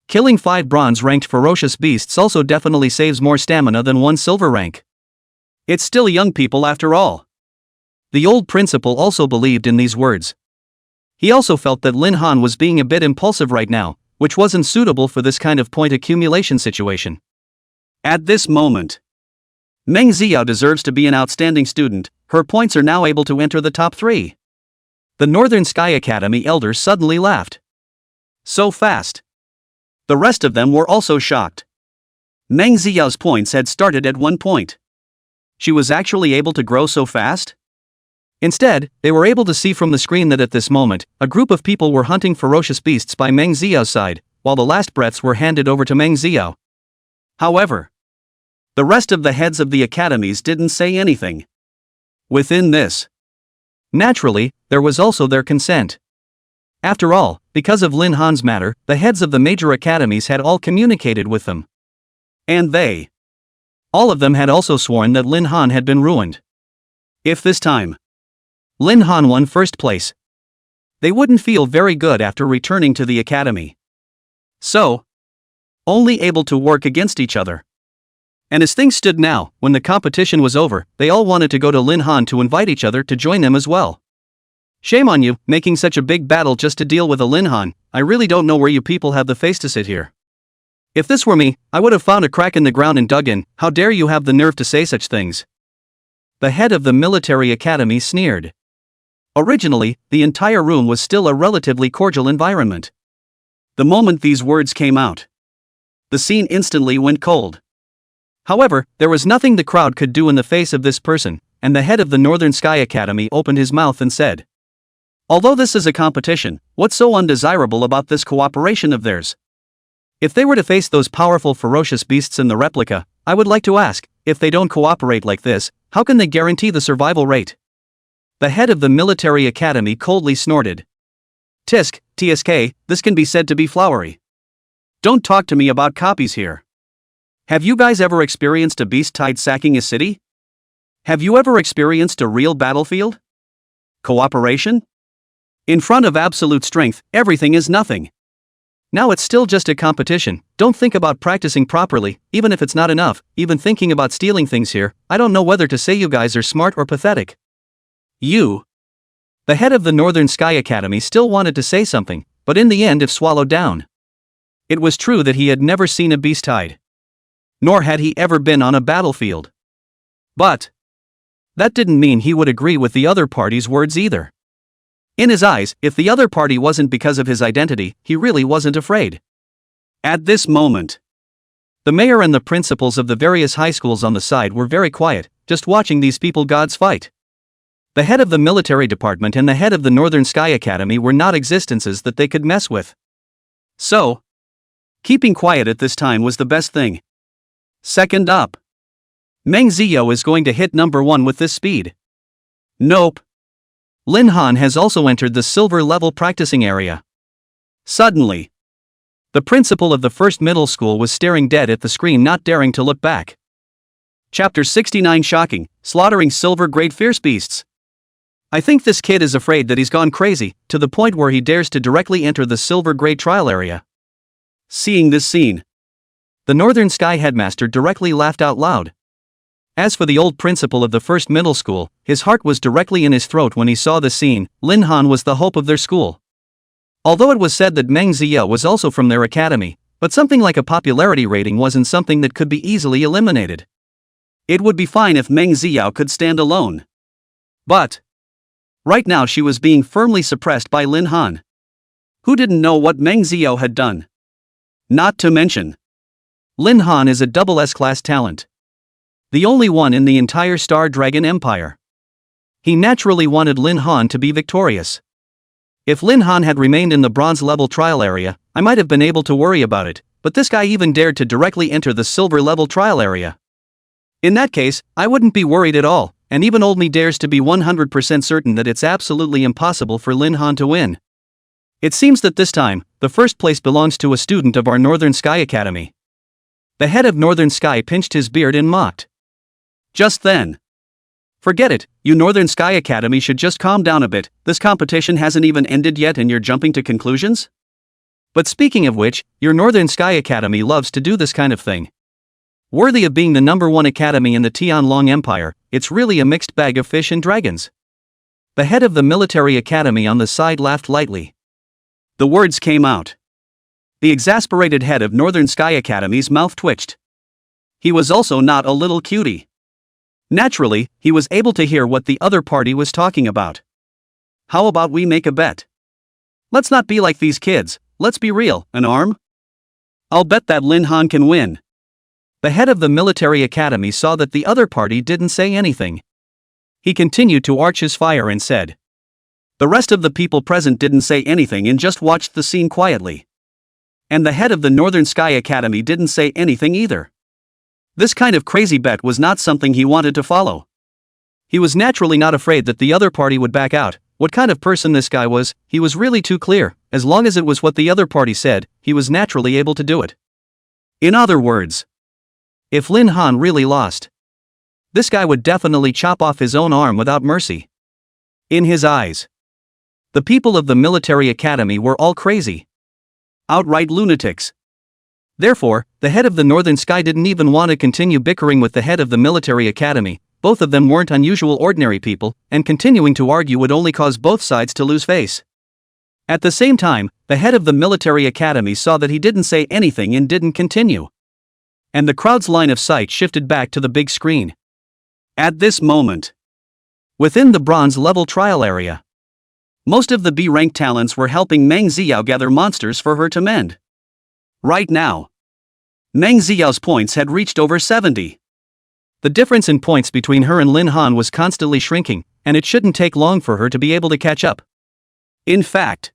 A: Killing 5 bronze-ranked ferocious beasts also definitely saves more stamina than 1 silver rank. It's still young people after all. The old principal also believed in these words. He also felt that Lin Han was being a bit impulsive right now, which wasn't suitable for this kind of point accumulation situation. At this moment, Meng Xiao deserves to be an outstanding student. Her points are now able to enter the top 3. The Northern Sky Academy elders suddenly laughed. So fast. The rest of them were also shocked. Meng Xiao's points had started at 1 point. She was actually able to grow so fast? Instead, they were able to see from the screen that at this moment, a group of people were hunting ferocious beasts by Meng Xiao's side, while the last breaths were handed over to Meng Xiao. However, the rest of the heads of the academies didn't say anything. Within this, naturally, there was also their consent. After all, because of Lin Han's matter, the heads of the major academies had all communicated with them. And all of them had also sworn that Lin Han had been ruined. If this time Lin Han won first place, they wouldn't feel very good after returning to the academy. So, only able to work against each other. And as things stood now, when the competition was over, they all wanted to go to Lin Han to invite each other to join them as well. Shame on you, making such a big battle just to deal with a Lin Han. I really don't know where you people have the face to sit here. If this were me, I would have found a crack in the ground and dug in. How dare you have the nerve to say such things? The head of the military academy sneered. Originally, the entire room was still a relatively cordial environment. The moment these words came out, the scene instantly went cold. However, there was nothing the crowd could do in the face of this person, and the head of the Northern Sky Academy opened his mouth and said, "Although this is a competition, what's so undesirable about this cooperation of theirs? If they were to face those powerful ferocious beasts in the replica, I would like to ask, if they don't cooperate like this, how can they guarantee the survival rate?" The head of the military academy coldly snorted. TSK, this can be said to be flowery. Don't talk to me about copies here. Have you guys ever experienced a beast tide sacking a city? Have you ever experienced a real battlefield? Cooperation? In front of absolute strength, everything is nothing. Now it's still just a competition. Don't think about practicing properly, even if it's not enough. Even thinking about stealing things here, I don't know whether to say you guys are smart or pathetic. The head of the Northern Sky Academy still wanted to say something, but in the end it swallowed down. It was true that he had never seen a beast hide. Nor had he ever been on a battlefield. But that didn't mean he would agree with the other party's words either. In his eyes, if the other party wasn't because of his identity, he really wasn't afraid. At this moment, the mayor and the principals of the various high schools on the side were very quiet, just watching these people gods fight. The head of the military department and the head of the Northern Sky Academy were not existences that they could mess with. So, keeping quiet at this time was the best thing. Second up, Meng Xiao is going to hit number 1 with this speed. Nope. Lin Han has also entered the silver level practicing area. Suddenly, the principal of the first middle school was staring dead at the screen, not daring to look back. Chapter 69 Shocking, Slaughtering Silver Grade Fierce Beasts. I think this kid is afraid that he's gone crazy, to the point where he dares to directly enter the silver grade trial area. Seeing this scene, the Northern Sky headmaster directly laughed out loud. As for the old principal of the first middle school, his heart was directly in his throat when he saw the scene. Lin Han was the hope of their school. Although it was said that Meng Xiao was also from their academy, but something like a popularity rating wasn't something that could be easily eliminated. It would be fine if Meng Xiao could stand alone. But right now she was being firmly suppressed by Lin Han, who didn't know what Meng Xiao had done. Not to mention, Lin Han is a double S-class talent. The only one in the entire Star Dragon Empire. He naturally wanted Lin Han to be victorious. If Lin Han had remained in the bronze level trial area, I might have been able to worry about it, but this guy even dared to directly enter the silver level trial area. In that case, I wouldn't be worried at all, and even old me dares to be 100% certain that it's absolutely impossible for Lin Han to win. It seems that this time, the first place belongs to a student of our Northern Sky Academy. The head of Northern Sky pinched his beard and mocked. Just then. Forget it, you Northern Sky Academy should just calm down a bit, this competition hasn't even ended yet and you're jumping to conclusions? But speaking of which, your Northern Sky Academy loves to do this kind of thing. Worthy of being the #1 academy in the Tianlong Empire, it's really a mixed bag of fish and dragons. The head of the military academy on the side laughed lightly. The words came out. The exasperated head of Northern Sky Academy's mouth twitched. He was also not a little cutie. Naturally, he was able to hear what the other party was talking about. How about we make a bet? Let's not be like these kids, let's be real, an arm? I'll bet that Lin Han can win. The head of the military academy saw that the other party didn't say anything. He continued to arch his fire and said. The rest of the people present didn't say anything and just watched the scene quietly. And the head of the Northern Sky Academy didn't say anything either. This kind of crazy bet was not something he wanted to follow. He was naturally not afraid that the other party would back out. What kind of person this guy was, he was really too clear. As long as it was what the other party said, he was naturally able to do it. In other words, if Lin Han really lost, this guy would definitely chop off his own arm without mercy. In his eyes, the people of the military academy were all crazy. Outright lunatics. Therefore, the head of the Northern Sky didn't even want to continue bickering with the head of the military academy. Both of them weren't unusual ordinary people, and continuing to argue would only cause both sides to lose face. At the same time, the head of the military academy saw that he didn't say anything and didn't continue. And the crowd's line of sight shifted back to the big screen. At this moment, within the bronze level trial area, most of the B-rank talents were helping Meng Xiao gather monsters for her to mend. Right now, Meng Xiao's points had reached over 70. The difference in points between her and Lin Han was constantly shrinking, and it shouldn't take long for her to be able to catch up. In fact,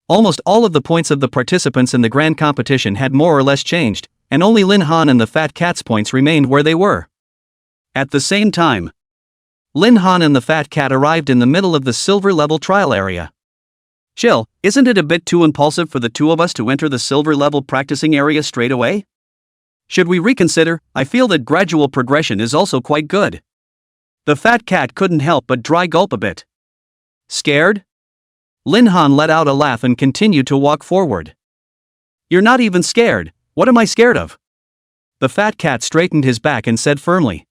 A: almost all of the points of the participants in the grand competition had more or less changed, and only Lin Han and the Fat Cat's points remained where they were. At the same time, Lin Han and the Fat Cat arrived in the middle of the silver level trial area. Chill, isn't it a bit too impulsive for the two of us to enter the silver level practicing area straight away? Should we reconsider? I feel that gradual progression is also quite good. The Fat Cat couldn't help but dry gulp a bit. Scared? Lin Han let out a laugh and continued to walk forward. You're not even scared, what am I scared of? The Fat Cat straightened his back and said firmly.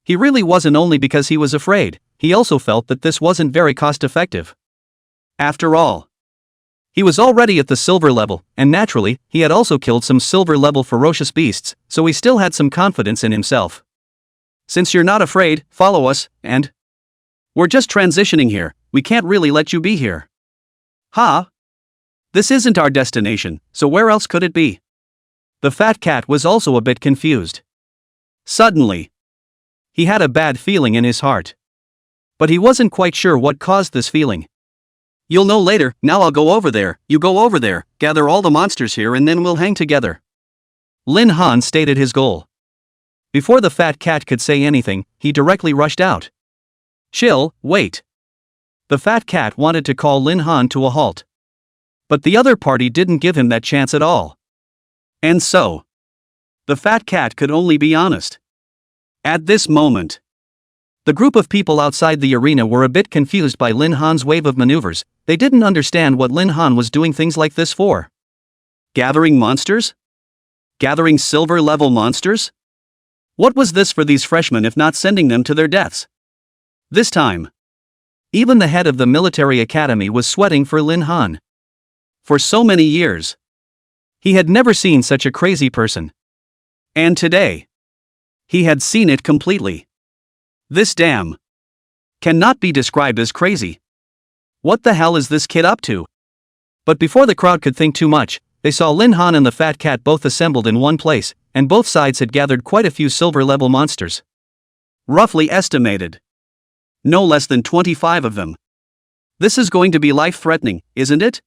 A: He really wasn't only because he was afraid, he also felt that this wasn't very cost-effective. After all, he was already at the silver level, and naturally, he had also killed some silver-level ferocious beasts, so he still had some confidence in himself. Since you're not afraid, follow us, and we're just transitioning here, we can't really let you be here. Huh? This isn't our destination, so where else could it be? The Fat Cat was also a bit confused. Suddenly, he had a bad feeling in his heart. But he wasn't quite sure what caused this feeling. You'll know later, now I'll go over there, you go over there, gather all the monsters here and then we'll hang together. Lin Han stated his goal. Before the Fat Cat could say anything, he directly rushed out. Chill, wait. The Fat Cat wanted to call Lin Han to a halt. But the other party didn't give him that chance at all. And so, the Fat Cat could only be honest. At this moment, the group of people outside the arena were a bit confused by Lin Han's wave of maneuvers. They didn't understand what Lin Han was doing things like this for. Gathering monsters? Gathering silver-level monsters? What was this for these freshmen if not sending them to their deaths? This time, even the head of the military academy was sweating for Lin Han. For so many years, he had never seen such a crazy person. And today, he had seen it completely. This damn cannot be described as crazy. What the hell is this kid up to? But before the crowd could think too much, they saw Lin Han and the Fat Cat both assembled in one place, and both sides had gathered quite a few silver-level monsters. Roughly estimated, no less than 25 of them. This is going to be life-threatening, isn't it?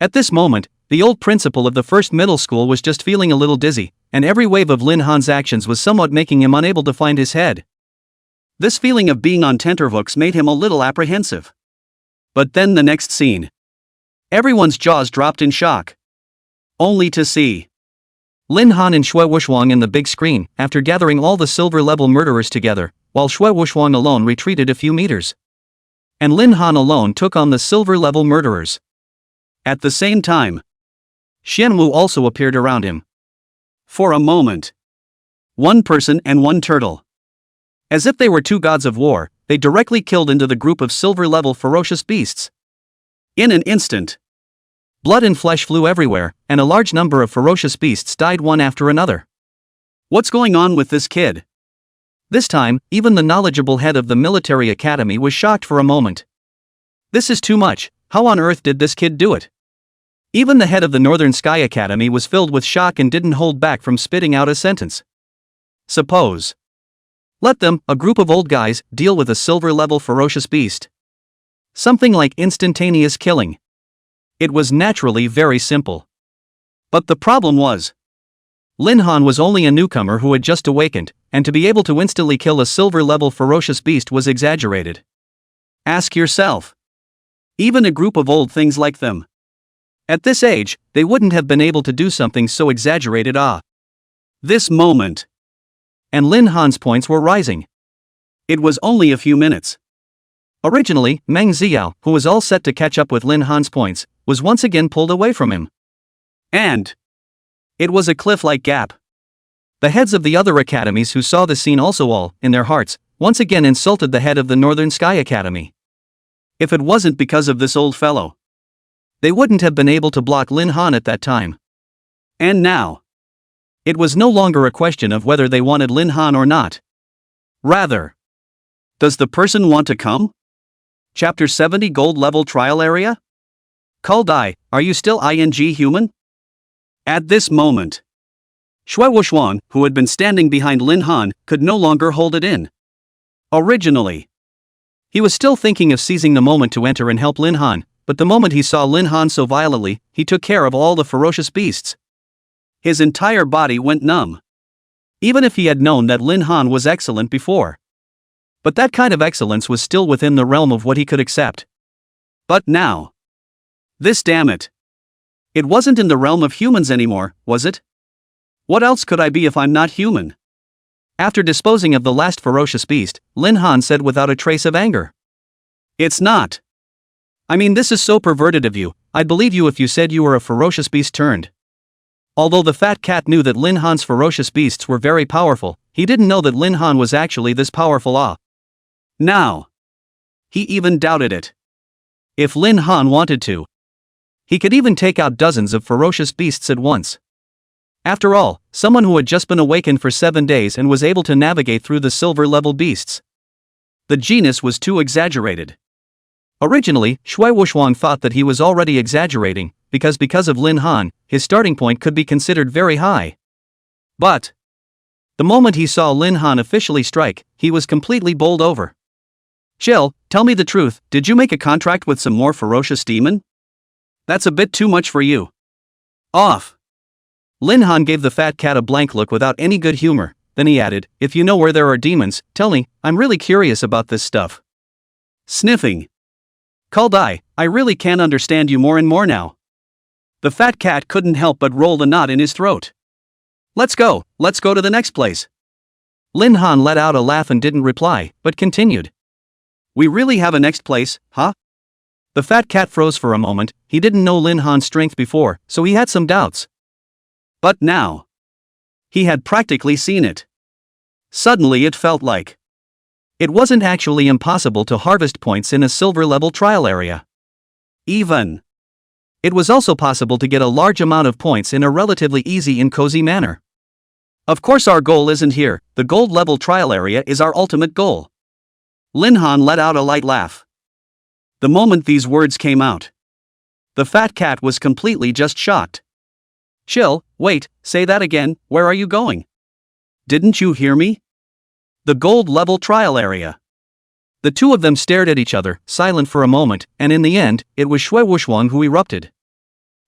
A: At this moment, the old principal of the first middle school was just feeling a little dizzy, and every wave of Lin Han's actions was somewhat making him unable to find his head. This feeling of being on tenterhooks made him a little apprehensive. But then the next scene. Everyone's jaws dropped in shock. Only to see Lin Han and Xue Wuxuang in the big screen, after gathering all the silver-level murderers together, while Xue Wuxuang alone retreated a few meters. And Lin Han alone took on the silver-level murderers. At the same time, Xianwu also appeared around him. For a moment. One person and one turtle. As if they were two gods of war, they directly killed into the group of silver-level ferocious beasts. In an instant, blood and flesh flew everywhere, and a large number of ferocious beasts died one after another. What's going on with this kid? This time, even the knowledgeable head of the military academy was shocked for a moment. This is too much. How on earth did this kid do it? Even the head of the Northern Sky Academy was filled with shock and didn't hold back from spitting out a sentence. Suppose. Let them, a group of old guys, deal with a silver-level ferocious beast. Something like instantaneous killing. It was naturally very simple. But the problem was, Lin Han was only a newcomer who had just awakened, and to be able to instantly kill a silver-level ferocious beast was exaggerated. Ask yourself. Even a group of old things like them. At this age, they wouldn't have been able to do something so exaggerated. This moment. And Lin Han's points were rising. It was only a few minutes. Originally, Meng Xiao, who was all set to catch up with Lin Han's points, was once again pulled away from him. And it was a cliff-like gap. The heads of the other academies who saw the scene also all, in their hearts, once again insulted the head of the Northern Sky Academy. If it wasn't because of this old fellow, they wouldn't have been able to block Lin Han at that time. And now, it was no longer a question of whether they wanted Lin Han or not. Rather, does the person want to come? Chapter 70 Gold Level Trial Area? Call Dai, are you still ing human? At this moment, Xue Wuxuang, who had been standing behind Lin Han, could no longer hold it in. Originally, he was still thinking of seizing the moment to enter and help Lin Han, but the moment he saw Lin Han so violently, he took care of all the ferocious beasts. His entire body went numb. Even if he had known that Lin Han was excellent before. But that kind of excellence was still within the realm of what he could accept. But now, this, damn it. It wasn't in the realm of humans anymore, was it? What else could I be if I'm not human? After disposing of the last ferocious beast, Lin Han said without a trace of anger. It's not. I mean, this is so perverted of you. I'd believe you if you said you were a ferocious beast turned. Although the fat cat knew that Lin Han's ferocious beasts were very powerful, he didn't know that Lin Han was actually this powerful. Now, he even doubted it. If Lin Han wanted to, he could even take out dozens of ferocious beasts at once. After all, someone who had just been awakened for 7 days and was able to navigate through the silver-level beasts. The genus was too exaggerated. Originally, Xue Wuxuang thought that he was already exaggerating, because of Lin Han, his starting point could be considered very high. But the moment he saw Lin Han officially strike, he was completely bowled over. Chill, tell me the truth, did you make a contract with some more ferocious demon? That's a bit too much for you. Off. Lin Han gave the fat cat a blank look without any good humor, then he added, if you know where there are demons, tell me, I'm really curious about this stuff. Sniffing. Call Dai, I really can't understand you more and more now. The fat cat couldn't help but roll the knot in his throat. Let's go to the next place. Lin Han let out a laugh and didn't reply, but continued. We really have a next place, huh? The fat cat froze for a moment. He didn't know Lin Han's strength before, so he had some doubts. But now, he had practically seen it. Suddenly it felt like it wasn't actually impossible to harvest points in a silver-level trial area. Even it was also possible to get a large amount of points in a relatively easy and cozy manner. Of course our goal isn't here, the gold-level trial area is our ultimate goal. Lin Han let out a light laugh. The moment these words came out, the fat cat was completely just shocked. Chill, wait, say that again, where are you going? Didn't you hear me? The gold-level trial area. The two of them stared at each other, silent for a moment, and in the end, it was Xue Wuxuang who erupted.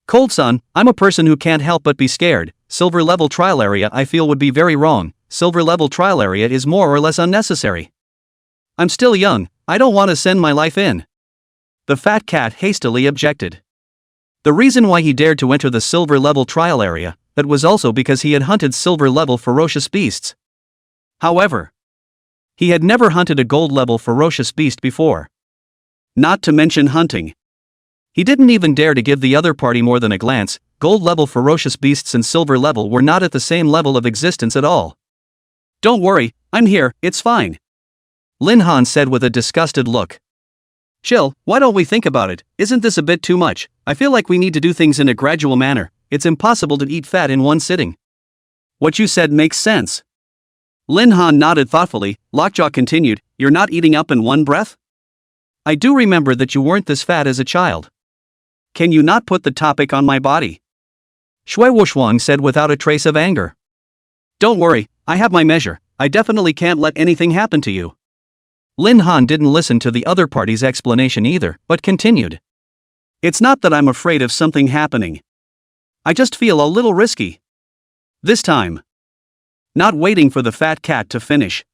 A: Cold Sun, I'm a person who can't help but be scared. Silver-level trial area I feel would be very wrong. Silver-level trial area is more or less unnecessary. I'm still young, I don't want to send my life in. The fat cat hastily objected. The reason why he dared to enter the silver level trial area, that was also because he had hunted silver level ferocious beasts. However, he had never hunted a gold level ferocious beast before. Not to mention hunting. He didn't even dare to give the other party more than a glance. Gold level ferocious beasts and silver level were not at the same level of existence at all. Don't worry, I'm here, it's fine. Lin Han said with a disgusted look. Chill, why don't we think about it? Isn't this a bit too much? I feel like we need to do things in a gradual manner. It's impossible to eat fat in one sitting. What you said makes sense. Lin Han nodded thoughtfully. Lockjaw continued, you're not eating up in one breath? I do remember that you weren't this fat as a child. Can you not put the topic on my body? Shui Wushwang said without a trace of anger. Don't worry, I have my measure. I definitely can't let anything happen to you. Lin Han didn't listen to the other party's explanation either, but continued. It's not that I'm afraid of something happening. I just feel a little risky. This time. Not waiting for the fat cat to finish,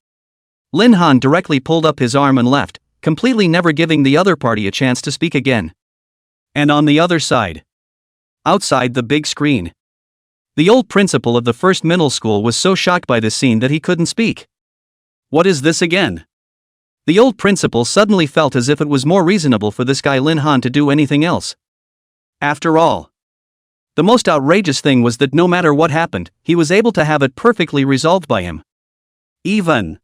A: Lin Han directly pulled up his arm and left, completely never giving the other party a chance to speak again. And on the other side, outside the big screen, the old principal of the first middle school was so shocked by this scene that he couldn't speak. What is this again? The old principal suddenly felt as if it was more reasonable for this guy Lin Han to do anything else. After all, the most outrageous thing was that no matter what happened, he was able to have it perfectly resolved by him. Even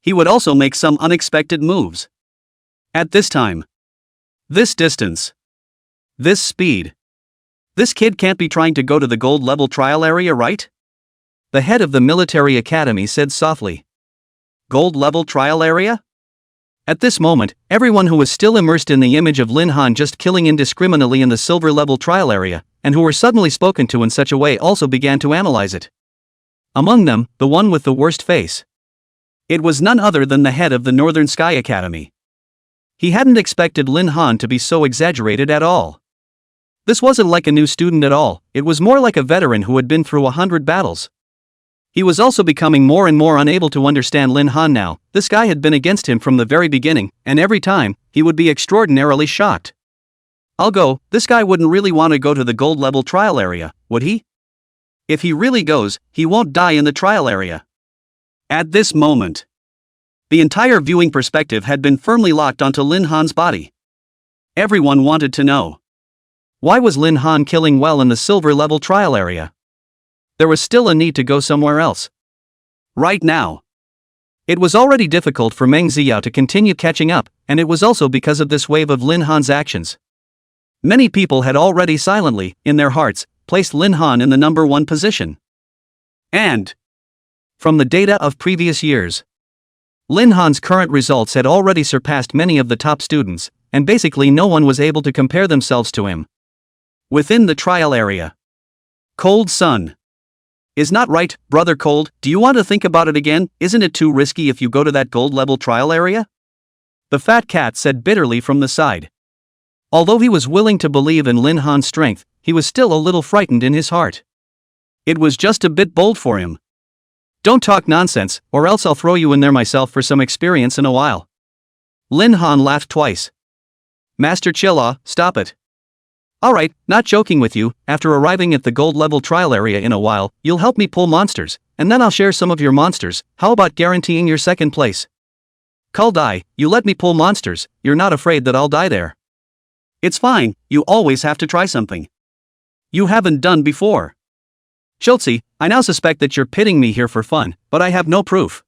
A: he would also make some unexpected moves. At this time, this distance, this speed, this kid can't be trying to go to the gold level trial area, right? The head of the military academy said softly. Gold level trial area? At this moment, everyone who was still immersed in the image of Lin Han just killing indiscriminately in the silver level trial area, and who were suddenly spoken to in such a way also began to analyze it. Among them, the one with the worst face. It was none other than the head of the Northern Sky Academy. He hadn't expected Lin Han to be so exaggerated at all. This wasn't like a new student at all, it was more like a veteran who had been through 100 battles. He was also becoming more and more unable to understand Lin Han now. This guy had been against him from the very beginning, and every time, he would be extraordinarily shocked. I'll go, this guy wouldn't really want to go to the gold level trial area, would he? If he really goes, he won't die in the trial area. At this moment, the entire viewing perspective had been firmly locked onto Lin Han's body. Everyone wanted to know. Why was Lin Han killing well in the silver level trial area? There was still a need to go somewhere else. Right now. It was already difficult for Meng Ziao to continue catching up, and it was also because of this wave of Lin Han's actions. Many people had already silently, in their hearts, placed Lin Han in the number 1 position. And from the data of previous years, Lin Han's current results had already surpassed many of the top students, and basically no one was able to compare themselves to him. Within the trial area. Cold Sun. Is not right, brother Cold, do you want to think about it again? Isn't it too risky if you go to that gold level trial area? The fat cat said bitterly from the side. Although he was willing to believe in Lin Han's strength, he was still a little frightened in his heart. It was just a bit bold for him. Don't talk nonsense, or else I'll throw you in there myself for some experience in a while. Lin Han laughed twice. Master Chillaw, stop it. Alright, not joking with you, after arriving at the gold level trial area in a while, you'll help me pull monsters, and then I'll share some of your monsters. How about guaranteeing your second place? Cull die, you let me pull monsters, you're not afraid that I'll die there. It's fine, you always have to try something you haven't done before. Schultze, I now suspect that you're pitting me here for fun, but I have no proof.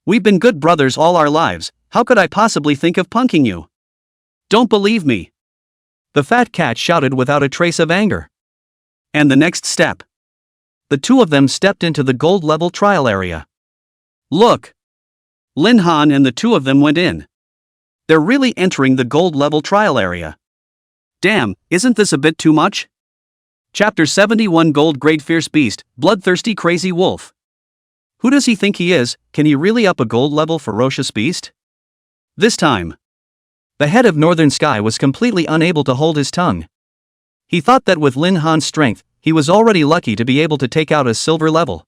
A: We've been good brothers all our lives, how could I possibly think of punking you? Don't believe me. The fat cat shouted without a trace of anger. And the next step. The two of them stepped into the gold level trial area. Look. Lin Han and the two of them went in. They're really entering the gold level trial area. Damn, isn't this a bit too much? Chapter 71 Gold Grade Fierce Beast, Bloodthirsty Crazy Wolf. Who does he think he is? Can he really up a gold level ferocious beast? This time. The head of Northern Sky was completely unable to hold his tongue. He thought that with Lin Han's strength, he was already lucky to be able to take out a silver level.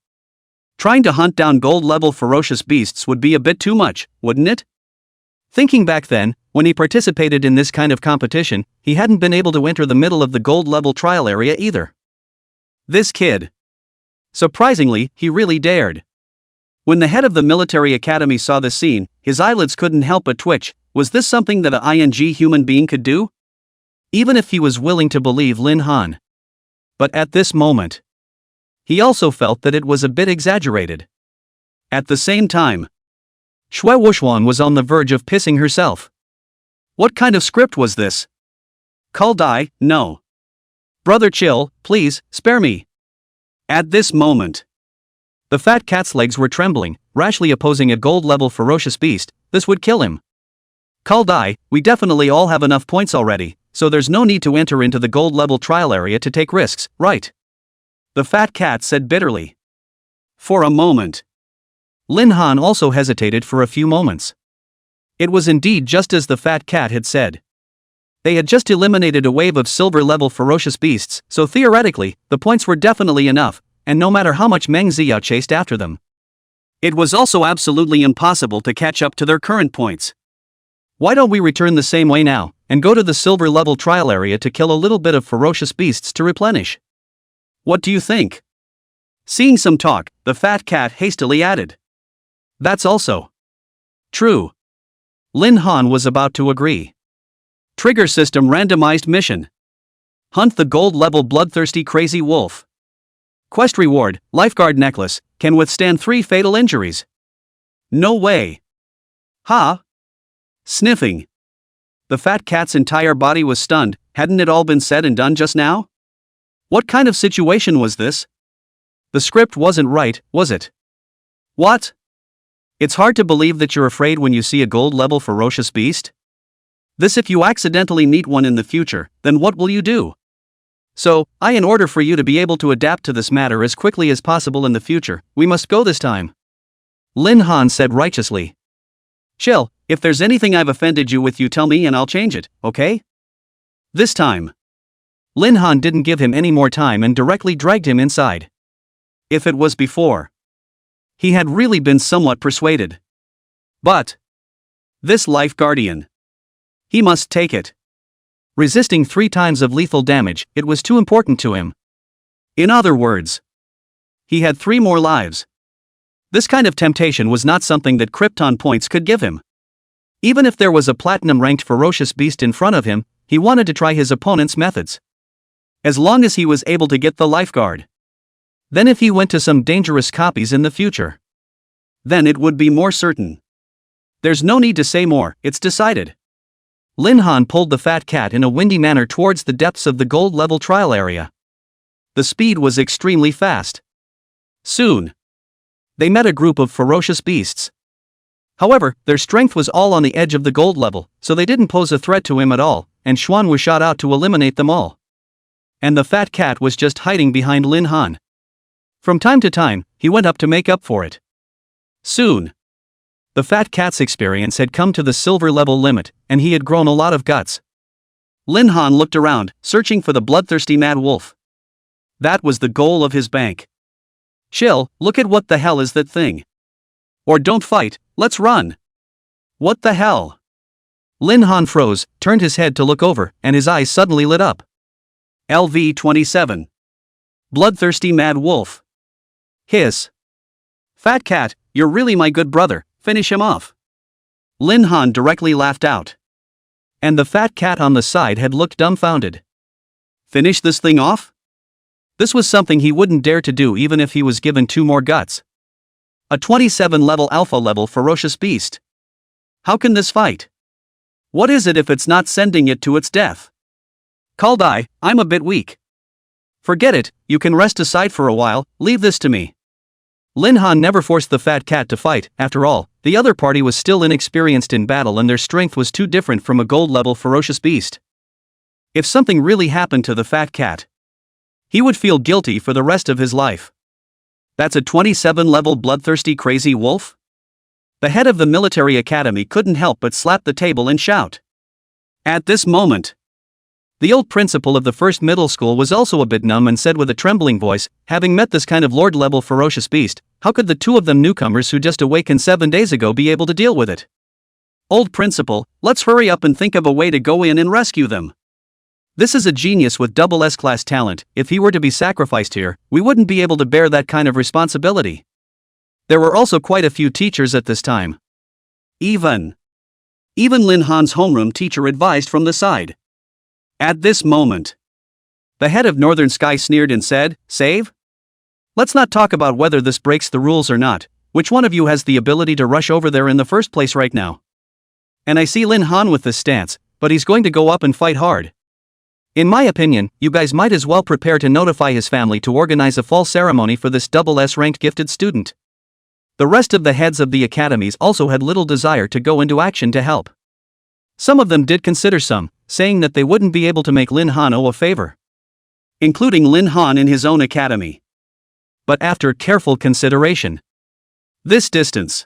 A: Trying to hunt down gold level ferocious beasts would be a bit too much, wouldn't it? Thinking back then, when he participated in this kind of competition, he hadn't been able to enter the middle of the gold level trial area either. This kid. Surprisingly, he really dared. When the head of the military academy saw this scene, his eyelids couldn't help but twitch. Was this something that a human being could do? Even if he was willing to believe Lin Han. But at this moment, he also felt that it was a bit exaggerated. At the same time, Shui Wuxuan was on the verge of pissing herself. What kind of script was this? Call die, no. Brother chill, please, spare me. At this moment, the fat cat's legs were trembling, rashly opposing a gold-level ferocious beast. This would kill him. Call die, we definitely all have enough points already, so there's no need to enter into the gold-level trial area to take risks, right? The fat cat said bitterly. For a moment, Lin Han also hesitated for a few moments. It was indeed just as the fat cat had said. They had just eliminated a wave of silver-level ferocious beasts, so theoretically, the points were definitely enough, and no matter how much Meng Ziao chased after them, it was also absolutely impossible to catch up to their current points. Why don't we return the same way now, and go to the silver-level trial area to kill a little bit of ferocious beasts to replenish? What do you think? Seeing some talk, the fat cat hastily added. That's also true. Lin Han was about to agree. Trigger system randomized mission. Hunt the gold-level bloodthirsty crazy wolf. Quest reward, lifeguard necklace, can withstand 3 fatal injuries. No way. Ha? Sniffing. The fat cat's entire body was stunned. Hadn't it all been said and done just now? What kind of situation was this? The script wasn't right, was it? What? It's hard to believe that you're afraid when you see a gold-level ferocious beast. This if you accidentally meet one in the future, then what will you do? So, in order for you to be able to adapt to this matter as quickly as possible in the future, we must go this time. Lin Han said righteously. Chill, if there's anything I've offended you with, you tell me and I'll change it, okay? This time. Lin Han didn't give him any more time and directly dragged him inside. If it was before, he had really been somewhat persuaded. But this life guardian, he must take it. Resisting 3 times of lethal damage, it was too important to him. In other words, he had 3 more lives. This kind of temptation was not something that Krypton points could give him. Even if there was a platinum-ranked ferocious beast in front of him, he wanted to try his opponent's methods. As long as he was able to get the lifeguard. Then if he went to some dangerous copies in the future, then it would be more certain. There's no need to say more, it's decided. Lin Han pulled the fat cat in a windy manner towards the depths of the gold-level trial area. The speed was extremely fast. Soon, they met a group of ferocious beasts. However, their strength was all on the edge of the gold level, so they didn't pose a threat to him at all, and Xuan was shot out to eliminate them all. And the fat cat was just hiding behind Lin Han. From time to time, he went up to make up for it. Soon, the fat cat's experience had come to the silver level limit, and he had grown a lot of guts. Lin Han looked around, searching for the bloodthirsty mad wolf. That was the goal of his bank. Chill, look at what the hell is that thing? Or don't fight, let's run. What the hell? Lin Han froze, turned his head to look over, and his eyes suddenly lit up. LV-27. Bloodthirsty mad wolf. Hiss. Fat cat, you're really my good brother, finish him off. Lin Han directly laughed out. And the fat cat on the side had looked dumbfounded. Finish this thing off? This was something he wouldn't dare to do even if he was given 2 more guts. A 27-level alpha-level ferocious beast. How can this fight? What is it if it's not sending it to its death? Call die, I'm a bit weak. Forget it, you can rest aside for a while, leave this to me. Lin Han never forced the fat cat to fight. After all, the other party was still inexperienced in battle and their strength was too different from a gold-level ferocious beast. If something really happened to the fat cat, he would feel guilty for the rest of his life. That's a 27-level bloodthirsty crazy wolf? The head of the military academy couldn't help but slap the table and shout. At this moment, the old principal of the first middle school was also a bit numb and said with a trembling voice, having met this kind of lord-level ferocious beast, how could the 2 of them newcomers who just awakened 7 days ago be able to deal with it? Old principal, let's hurry up and think of a way to go in and rescue them. This is a genius with double S-class talent. If he were to be sacrificed here, we wouldn't be able to bear that kind of responsibility. There were also quite a few teachers at this time. Even Lin Han's homeroom teacher advised from the side. At this moment, the head of Northern Sky sneered and said, "Save? Let's not talk about whether this breaks the rules or not. Which one of you has the ability to rush over there in the first place right now? And I see Lin Han with this stance, but he's going to go up and fight hard. In my opinion, you guys might as well prepare to notify his family to organize a fall ceremony for this double S-ranked gifted student." The rest of the heads of the academies also had little desire to go into action to help. Some of them did consider some, saying that they wouldn't be able to make Lin Han owe a favor, including Lin Han in his own academy. But after careful consideration, this distance,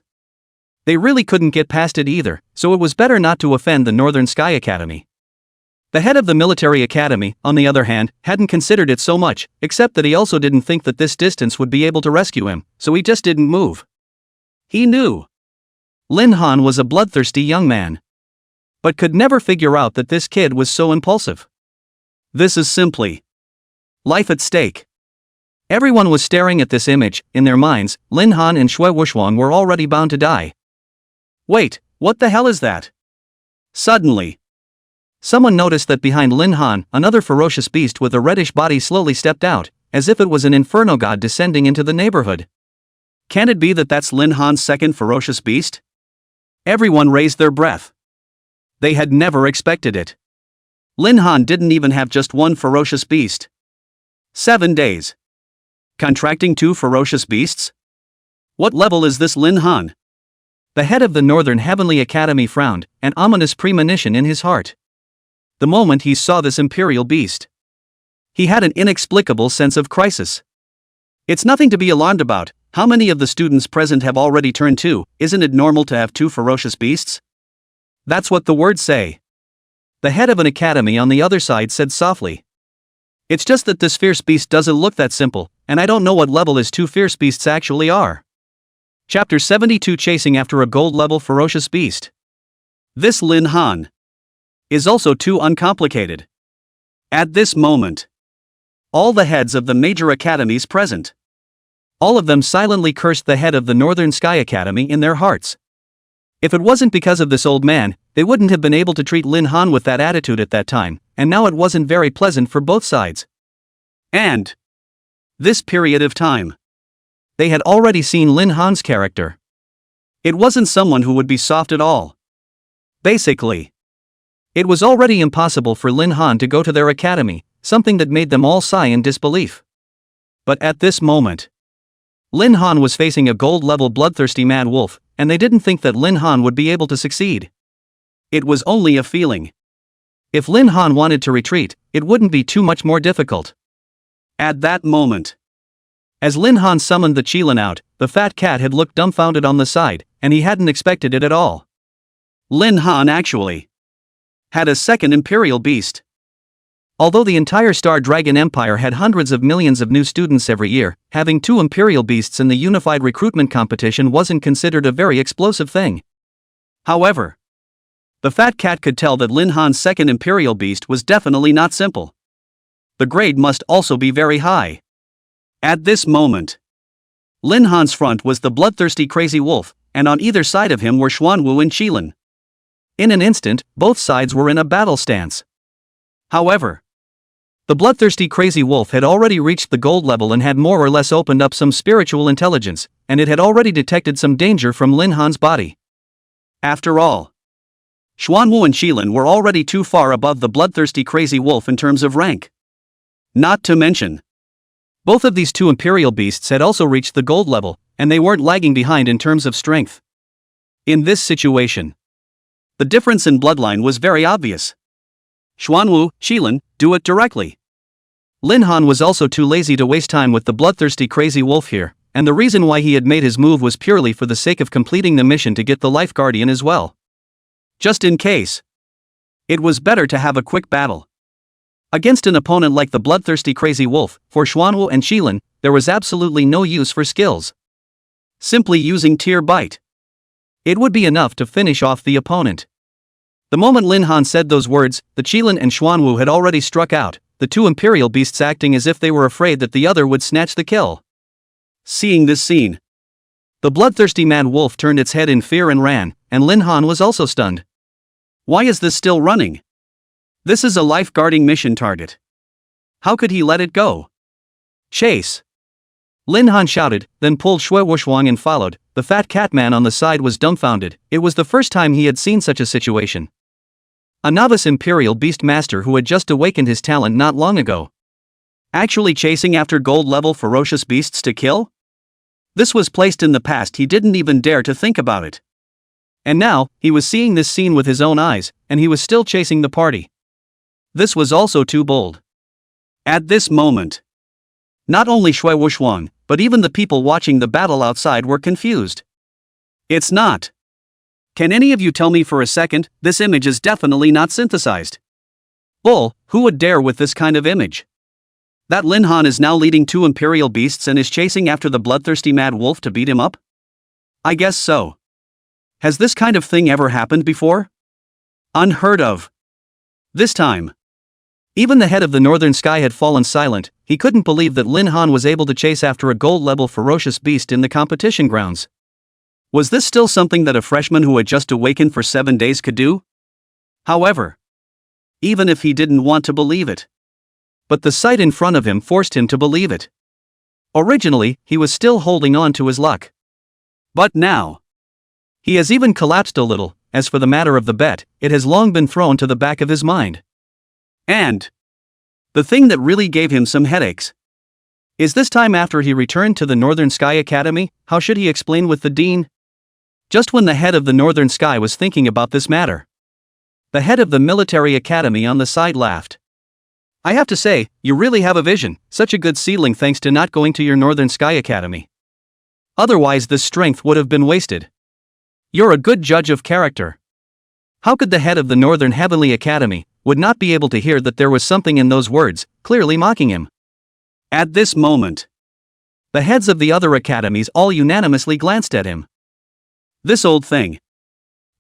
A: they really couldn't get past it either, so it was better not to offend the Northern Sky Academy. The head of the military academy, on the other hand, hadn't considered it so much, except that he also didn't think that this distance would be able to rescue him, so he just didn't move. He knew Lin Han was a bloodthirsty young man, but could never figure out that this kid was so impulsive. This is simply life at stake. Everyone was staring at this image. In their minds, Lin Han and Shui Wuxuan were already bound to die. Wait, what the hell is that? Suddenly, someone noticed that behind Lin Han, another ferocious beast with a reddish body slowly stepped out, as if it was an inferno god descending into the neighborhood. Can it be that that's Lin Han's second ferocious beast? Everyone raised their breath. They had never expected it. Lin Han didn't even have just one ferocious beast. 7 days. Contracting 2 ferocious beasts? What level is this Lin Han? The head of the Northern Heavenly Academy frowned, an ominous premonition in his heart. The moment he saw this imperial beast, he had an inexplicable sense of crisis. It's nothing to be alarmed about. How many of the students present have already turned 2? Isn't it normal to have 2 ferocious beasts? That's what the words say. The head of an academy on the other side said softly. It's just that this fierce beast doesn't look that simple, and I don't know what level his 2 fierce beasts actually are. Chapter 72, Chasing After a Gold-Level Ferocious Beast. This Lin Han is also too uncomplicated. At this moment, all the heads of the major academies present, all of them silently cursed the head of the Northern Sky Academy in their hearts. If it wasn't because of this old man, they wouldn't have been able to treat Lin Han with that attitude at that time, and now it wasn't very pleasant for both sides. And this period of time, they had already seen Lin Han's character. It wasn't someone who would be soft at all. Basically, it was already impossible for Lin Han to go to their academy, something that made them all sigh in disbelief. But at this moment, Lin Han was facing a gold-level bloodthirsty mad wolf, and they didn't think that Lin Han would be able to succeed. It was only a feeling. If Lin Han wanted to retreat, it wouldn't be too much more difficult. At that moment, as Lin Han summoned the Qilin out, the fat cat had looked dumbfounded on the side, and he hadn't expected it at all. Lin Han actually had a second imperial beast. Although the entire Star Dragon Empire had hundreds of millions of new students every year, having 2 imperial beasts in the unified recruitment competition wasn't considered a very explosive thing. However, the fat cat could tell that Lin Han's second imperial beast was definitely not simple. The grade must also be very high. At this moment, Lin Han's front was the bloodthirsty crazy wolf, and on either side of him were Xuanwu and Qilin. In an instant, both sides were in a battle stance. However, the bloodthirsty crazy wolf had already reached the gold level and had more or less opened up some spiritual intelligence, and it had already detected some danger from Lin Han's body. After all, Xuanwu and Qilin were already too far above the bloodthirsty crazy wolf in terms of rank. Not to mention, both of these 2 imperial beasts had also reached the gold level, and they weren't lagging behind in terms of strength. In this situation, the difference in bloodline was very obvious. Xuanwu, Qilin, do it directly. Lin Han was also too lazy to waste time with the bloodthirsty crazy wolf here, and the reason why he had made his move was purely for the sake of completing the mission to get the Life Guardian as well. Just in case, it was better to have a quick battle. Against an opponent like the bloodthirsty crazy wolf, for Xuanwu and Qilin, there was absolutely no use for skills. Simply using Tear Bite. It would be enough to finish off the opponent. The moment Lin Han said those words, the Qilin and Xuanwu had already struck out, the two imperial beasts acting as if they were afraid that the other would snatch the kill. Seeing this scene, the bloodthirsty mad wolf turned its head in fear and ran, and Lin Han was also stunned. Why is this still running? This is a life-guarding mission target. How could he let it go? Chase! Lin Han shouted, then pulled Shui Wushwang and followed. The fat catman on the side was dumbfounded. It was the first time he had seen such a situation. A novice imperial beast master who had just awakened his talent not long ago. Actually chasing after gold-level ferocious beasts to kill? This was placed in the past, he didn't even dare to think about it. And now, he was seeing this scene with his own eyes, and he was still chasing the party. This was also too bold. At this moment, not only Shui Wushwang, but even the people watching the battle outside were confused. It's not. Can any of you tell me for a second, this image is definitely not synthesized. Bull, who would dare with this kind of image? That Lin Han is now leading two imperial beasts and is chasing after the bloodthirsty mad wolf to beat him up? I guess so. Has this kind of thing ever happened before? Unheard of. This time, even the head of the Northern Sky had fallen silent. He couldn't believe that Lin Han was able to chase after a gold-level ferocious beast in the competition grounds. Was this still something that a freshman who had just awakened for 7 days could do? However, even if he didn't want to believe it, but the sight in front of him forced him to believe it. Originally, he was still holding on to his luck. But now, he has even collapsed a little. As for the matter of the bet, it has long been thrown to the back of his mind. And the thing that really gave him some headaches is this time after he returned to the Northern Sky Academy, how should he explain with the dean? Just when the head of the Northern Sky was thinking about this matter, the head of the military academy on the side laughed. I have to say, you really have a vision, such a good seedling thanks to not going to your Northern Sky Academy. Otherwise this strength would have been wasted. You're a good judge of character. How could the head of the Northern Heavenly Academy would not be able to hear that there was something in those words, clearly mocking him? At this moment, the heads of the other academies all unanimously glanced at him. This old thing.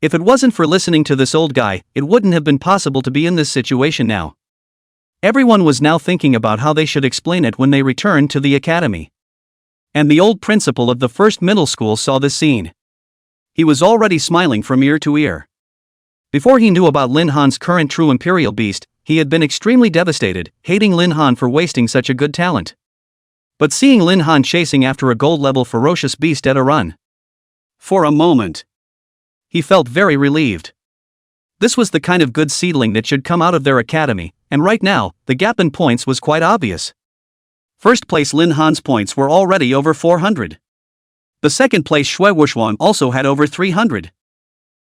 A: If it wasn't for listening to this old guy, it wouldn't have been possible to be in this situation now. Everyone was now thinking about how they should explain it when they returned to the academy. And the old principal of the first middle school saw this scene. He was already smiling from ear to ear. Before he knew about Lin Han's current true imperial beast, he had been extremely devastated, hating Lin Han for wasting such a good talent. But seeing Lin Han chasing after a gold-level ferocious beast at a run, for a moment, he felt very relieved. This was the kind of good seedling that should come out of their academy, and right now, the gap in points was quite obvious. First place Lin Han's points were already over 400. The second place Shui Wushwang also had over 300.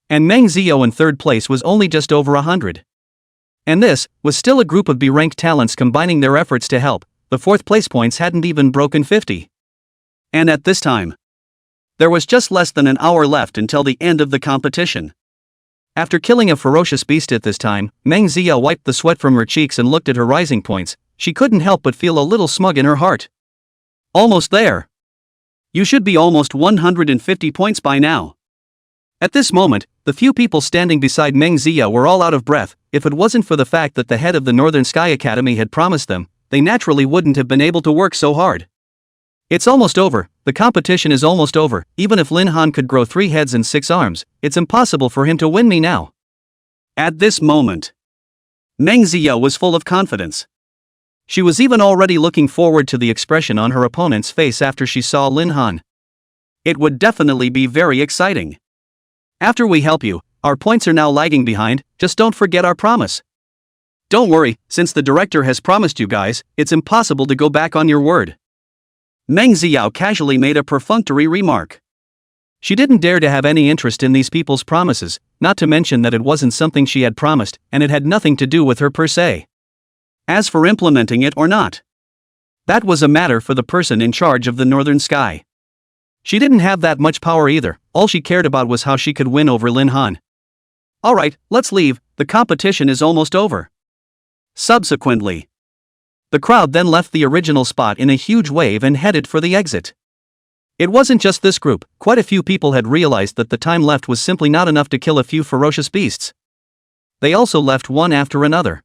A: And Meng Ziyou in third place was only just over 100. And this was still a group of B-ranked talents combining their efforts to help. The fourth place points hadn't even broken 50. And at this time, there was just less than an hour left until the end of the competition. After killing a ferocious beast at this time, Meng Ziyou wiped the sweat from her cheeks and looked at her rising points. She couldn't help but feel a little smug in her heart. Almost there. You should be almost 150 points by now. At this moment, the few people standing beside Meng Ziyou were all out of breath. If it wasn't for the fact that the head of the Northern Sky Academy had promised them, they naturally wouldn't have been able to work so hard. It's almost over, the competition is almost over. Even if Lin Han could grow 3 heads and 6 arms, it's impossible for him to win me now. At this moment, Meng Ziyou was full of confidence. She was even already looking forward to the expression on her opponent's face after she saw Lin Han. It would definitely be very exciting. After we help you, our points are now lagging behind, just don't forget our promise. Don't worry, since the director has promised you guys, it's impossible to go back on your word. Meng Ziyou casually made a perfunctory remark. She didn't dare to have any interest in these people's promises, not to mention that it wasn't something she had promised, and it had nothing to do with her per se. As for implementing it or not, that was a matter for the person in charge of the Northern Sky. She didn't have that much power either, all she cared about was how she could win over Lin Han. Alright, let's leave, the competition is almost over. Subsequently, the crowd then left the original spot in a huge wave and headed for the exit. It wasn't just this group, quite a few people had realized that the time left was simply not enough to kill a few ferocious beasts. They also left one after another.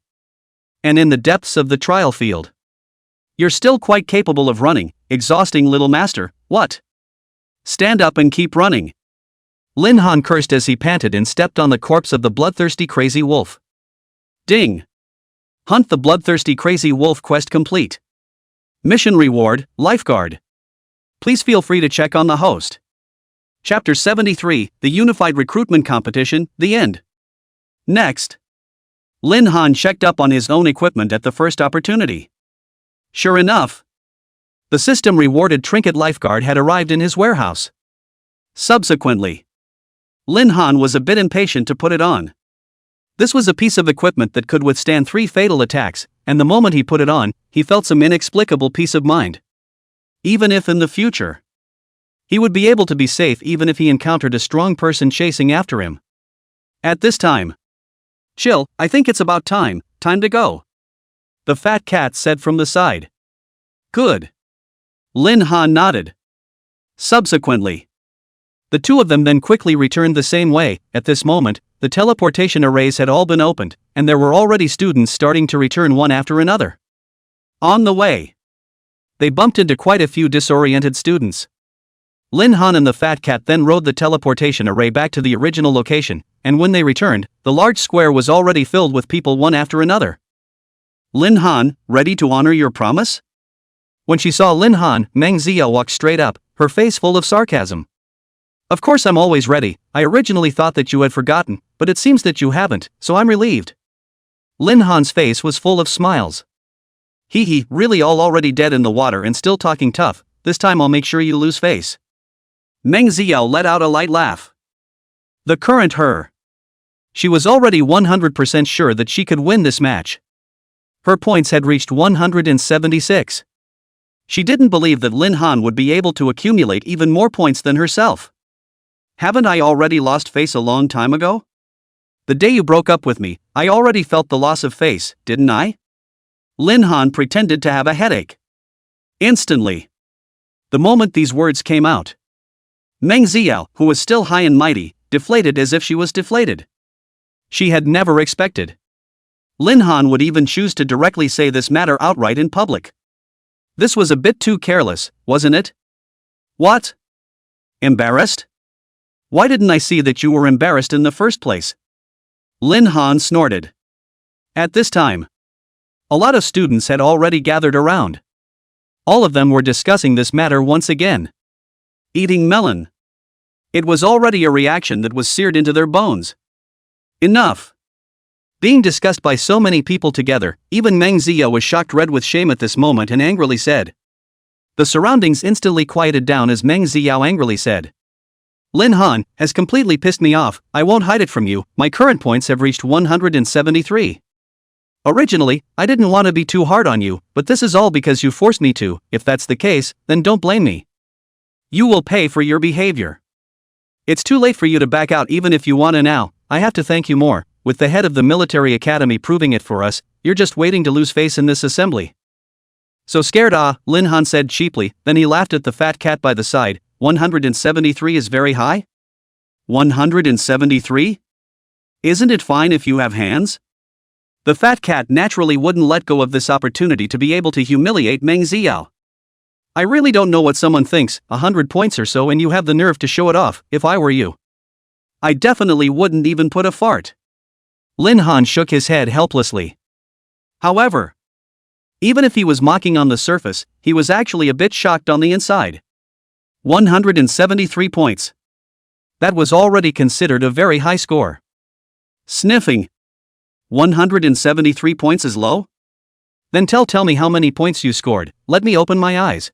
A: And in the depths of the trial field. You're still quite capable of running, exhausting little master, what? Stand up and keep running. Lin Han cursed as he panted and stepped on the corpse of the bloodthirsty crazy wolf. Ding! Hunt the bloodthirsty crazy wolf quest complete. Mission reward, lifeguard. Please feel free to check on the host. Chapter 73, The Unified Recruitment Competition, the end. Next. Lin Han checked up on his own equipment at the first opportunity. Sure enough, the system-rewarded trinket lifeguard had arrived in his warehouse. Subsequently, Lin Han was a bit impatient to put it on. This was a piece of equipment that could withstand 3 fatal attacks, and the moment he put it on, he felt some inexplicable peace of mind. Even if in the future, he would be able to be safe even if he encountered a strong person chasing after him. At this time, chill, I think it's about time to go. The fat cat said from the side. Good. Lin Han nodded. Subsequently, the two of them then quickly returned the same way. At this moment, the teleportation arrays had all been opened, and there were already students starting to return one after another. On the way, they bumped into quite a few disoriented students. Lin Han and the fat cat then rode the teleportation array back to the original location, and when they returned, the large square was already filled with people one after another. Lin Han, ready to honor your promise? When she saw Lin Han, Meng Zia walked straight up, her face full of sarcasm. Of course I'm always ready. I originally thought that you had forgotten, but it seems that you haven't, so I'm relieved. Lin Han's face was full of smiles. Hee hee, really all already dead in the water and still talking tough, this time I'll make sure you lose face. Meng Zia let out a light laugh. The current her. She was already 100% sure that she could win this match. Her points had reached 176. She didn't believe that Lin Han would be able to accumulate even more points than herself. Haven't I already lost face a long time ago? The day you broke up with me, I already felt the loss of face, didn't I? Lin Han pretended to have a headache. Instantly. The moment these words came out, Meng Zia, who was still high and mighty, deflated as if she was deflated. She had never expected Lin Han would even choose to directly say this matter outright in public. This was a bit too careless, wasn't it? What? Embarrassed? Why didn't I see that you were embarrassed in the first place? Lin Han snorted. At this time, a lot of students had already gathered around. All of them were discussing this matter once again. Eating melon. It was already a reaction that was seared into their bones. Enough. Being discussed by so many people together, even Meng Zia was shocked red with shame at this moment and angrily said. The surroundings instantly quieted down as Meng Zia angrily said. Lin Han has completely pissed me off, I won't hide it from you, my current points have reached 173. Originally, I didn't want to be too hard on you, but this is all because you forced me to. If that's the case, then don't blame me. You will pay for your behavior. It's too late for you to back out even if you want to now, I have to thank you more. With the head of the military academy proving it for us, you're just waiting to lose face in this assembly. So scared Lin Han said cheaply, then he laughed at the fat cat by the side. 173 is very high? 173? Isn't it fine if you have hands? The fat cat naturally wouldn't let go of this opportunity to be able to humiliate Meng Zia. I really don't know what someone thinks, 100 points or so and you have the nerve to show it off. If I were you, I definitely wouldn't even put a fart. Lin Han shook his head helplessly. However, even if he was mocking on the surface, he was actually a bit shocked on the inside. 173 points. That was already considered a very high score. Sniffing. 173 points is low? Then tell me how many points you scored, let me open my eyes.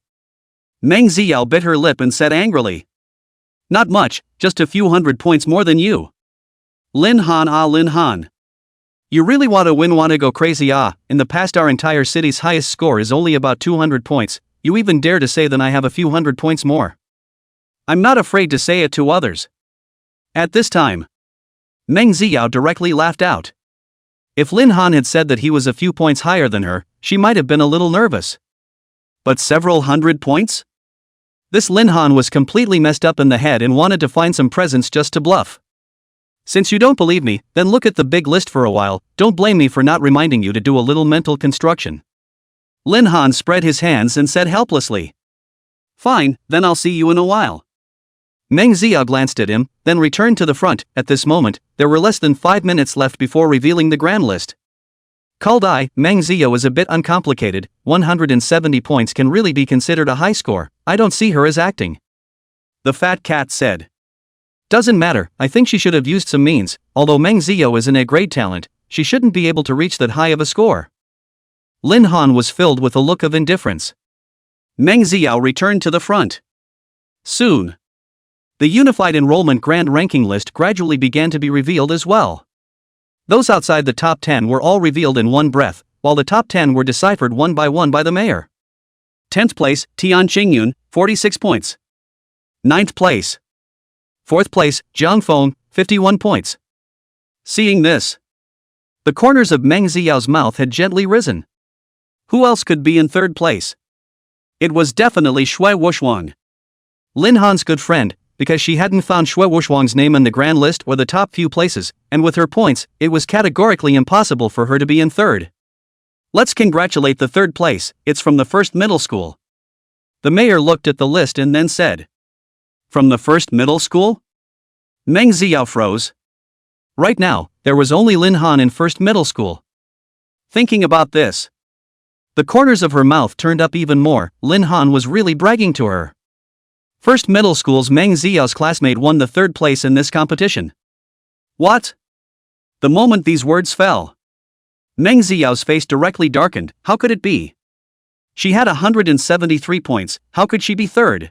A: Meng Zia bit her lip and said angrily. Not much, just a few hundred points more than you. Lin Han Lin Han. You really want to go crazy in the past our entire city's highest score is only about 200 points, you even dare to say that I have a few hundred points more. I'm not afraid to say it to others. At this time, Meng Zia directly laughed out. If Lin Han had said that he was a few points higher than her, she might have been a little nervous. But several hundred points? This Lin Han was completely messed up in the head and wanted to find some presents just to bluff. Since you don't believe me, then look at the big list for a while. Don't blame me for not reminding you to do a little mental construction. Lin Han spread his hands and said helplessly. Fine, then I'll see you in a while. Meng Ziao glanced at him, then returned to the front. At this moment, there were less than 5 minutes left before revealing the grand list. Called I, Meng Ziao is a bit uncomplicated. 170 points can really be considered a high score. I don't see her as acting. The fat cat said. Doesn't matter, I think she should have used some means. Although Meng Ziao is an A-grade talent, she shouldn't be able to reach that high of a score. Lin Han was filled with a look of indifference. Meng Ziao returned to the front. Soon, the Unified Enrollment Grand Ranking list gradually began to be revealed as well. Those outside the top 10 were all revealed in one breath, while the top 10 were deciphered one by the mayor. 10th place, Tian Qingyun, 46 points. 9th place. 4th place, Jiang Feng, 51 points. Seeing this, the corners of Meng Ziao's mouth had gently risen. Who else could be in 3rd place? It was definitely Shui Wushuang, Lin Han's good friend, because she hadn't found Shui Wushuang's name in the grand list or the top few places, and with her points, it was categorically impossible for her to be in 3rd. Let's congratulate the 3rd place, it's from the 1st middle school. The mayor looked at the list and then said. From the 1st middle school? Meng Ziao froze. Right now, there was only Lin Han in 1st middle school. Thinking about this, the corners of her mouth turned up even more. Lin Han was really bragging to her. 1st middle school's Meng Ziao's classmate won the 3rd place in this competition. What? The moment these words fell, Meng Ziao's face directly darkened. How could it be? She had 173 points, how could she be 3rd?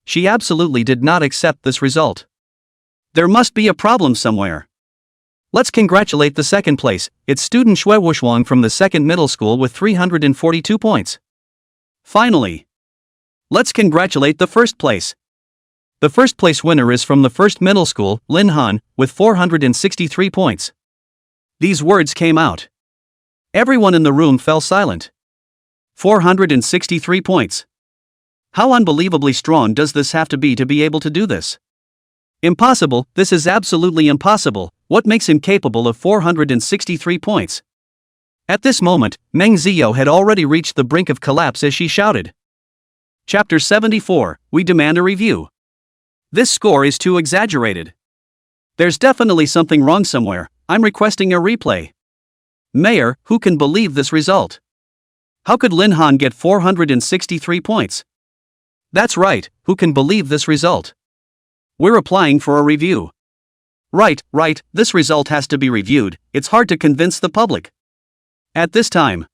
A: She absolutely did not accept this result. There must be a problem somewhere. Let's congratulate the 2nd place, it's student Shui Wushuang from the 2nd middle school with 342 points. Finally, let's congratulate the 1st place. The 1st place winner is from the 1st middle school, Lin Han, with 463 points. These words came out. Everyone in the room fell silent. 463 points. How unbelievably strong does this have to be able to do this? Impossible, this is absolutely impossible. What makes him capable of 463 points? At this moment, Meng Ziao had already reached the brink of collapse as she shouted. Chapter 74, We Demand a Review. This score is too exaggerated. There's definitely something wrong somewhere. I'm requesting a replay. Mayor, who can believe this result? How could Lin Han get 463 points? That's right, who can believe this result? We're applying for a review. Right, this result has to be reviewed, it's hard to convince the public. At this time,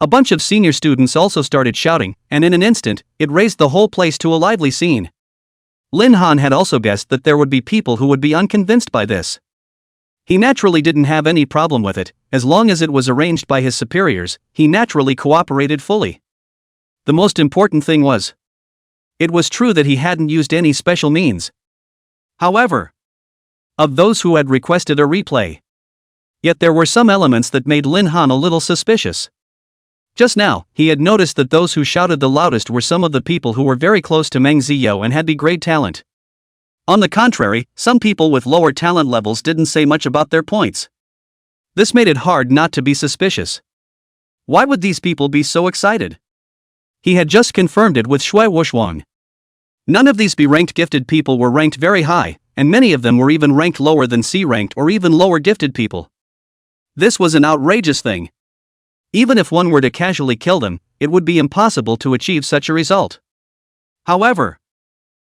A: a bunch of senior students also started shouting, and in an instant, it raised the whole place to a lively scene. Lin Han had also guessed that there would be people who would be unconvinced by this. He naturally didn't have any problem with it, as long as it was arranged by his superiors, he naturally cooperated fully. The most important thing was, it was true that he hadn't used any special means. However, of those who had requested a replay, yet there were some elements that made Lin Han a little suspicious. Just now, he had noticed that those who shouted the loudest were some of the people who were very close to Meng Ziao and had B-grade talent. On the contrary, some people with lower talent levels didn't say much about their points. This made it hard not to be suspicious. Why would these people be so excited? He had just confirmed it with Shui Wushuang. None of these B-ranked gifted people were ranked very high, and many of them were even ranked lower than C-ranked or even lower gifted people. This was an outrageous thing. Even if one were to casually kill them, it would be impossible to achieve such a result. However,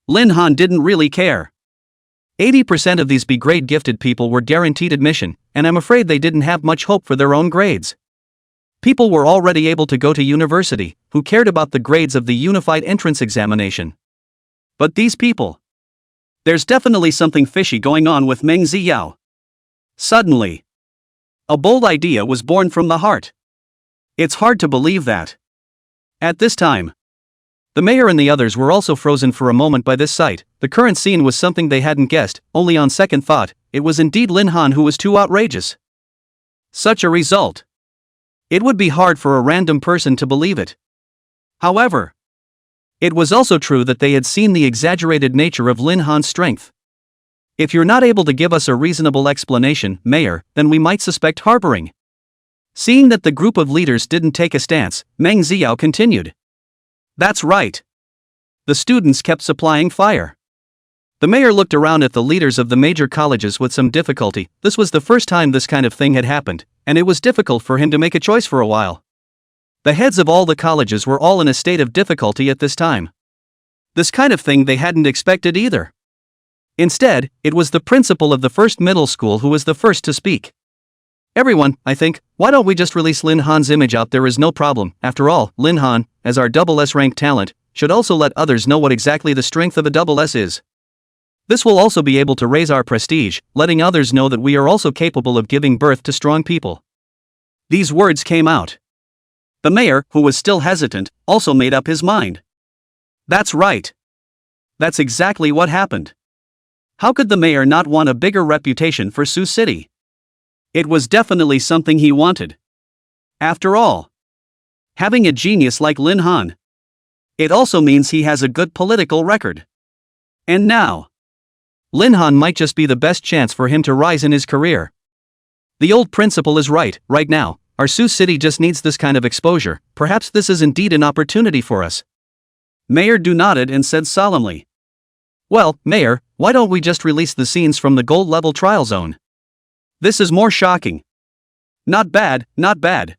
A: Lin Han didn't really care. 80% of these B-grade gifted people were guaranteed admission, and I'm afraid they didn't have much hope for their own grades. People were already able to go to university, who cared about the grades of the unified entrance examination. But these people, there's definitely something fishy going on with Meng Ziao. Suddenly, a bold idea was born from the heart. It's hard to believe that. At this time, the mayor and the others were also frozen for a moment by this sight. The current scene was something they hadn't guessed, only on second thought, it was indeed Lin Han who was too outrageous. Such a result. It would be hard for a random person to believe it. However, It was also true that they had seen the exaggerated nature of Lin Han's strength. If you're not able to give us a reasonable explanation, Mayor, then we might suspect harboring. Seeing that the group of leaders didn't take a stance, Meng Xiao continued. That's right. The students kept supplying fire. The mayor looked around at the leaders of the major colleges with some difficulty. This was the first time this kind of thing had happened, and it was difficult for him to make a choice for a while. The heads of all the colleges were all in a state of difficulty at this time. This kind of thing they hadn't expected either. Instead, it was the principal of the first middle school who was the first to speak. Everyone, I think, why don't we just release Lin Han's image out there is no problem. After all, Lin Han, as our SS rank talent, should also let others know what exactly the strength of a SS is. This will also be able to raise our prestige, letting others know that we are also capable of giving birth to strong people. These words came out. The mayor, who was still hesitant, also made up his mind. That's right. That's exactly what happened. How could the mayor not want a bigger reputation for Sioux City? It was definitely something he wanted. After all, having a genius like Lin Han, it also means he has a good political record. And now, Lin Han might just be the best chance for him to rise in his career. The old principal is right now, our Sioux City just needs this kind of exposure. Perhaps this is indeed an opportunity for us. Mayor Du nodded and said solemnly. Well, Mayor, why don't we just release the scenes from the gold level trial zone? This is more shocking. Not bad, not bad.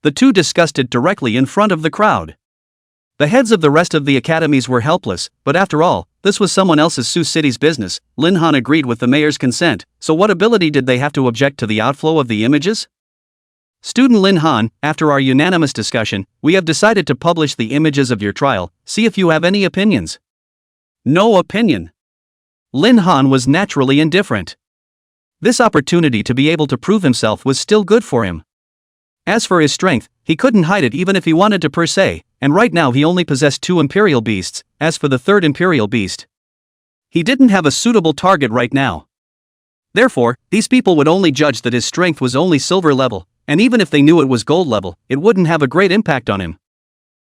A: The two discussed it directly in front of the crowd. The heads of the rest of the academies were helpless, but after all, this was someone else's Sioux City's business. Lin Han agreed with the mayor's consent, so what ability did they have to object to the outflow of the images? Student Lin Han, after our unanimous discussion, we have decided to publish the images of your trial. See if you have any opinions. No opinion. Lin Han was naturally indifferent. This opportunity to be able to prove himself was still good for him. As for his strength, he couldn't hide it even if he wanted to per se, and right now he only possessed 2 imperial beasts. As for the third imperial beast, he didn't have a suitable target right now. Therefore, these people would only judge that his strength was only silver level, and even if they knew it was gold level, it wouldn't have a great impact on him.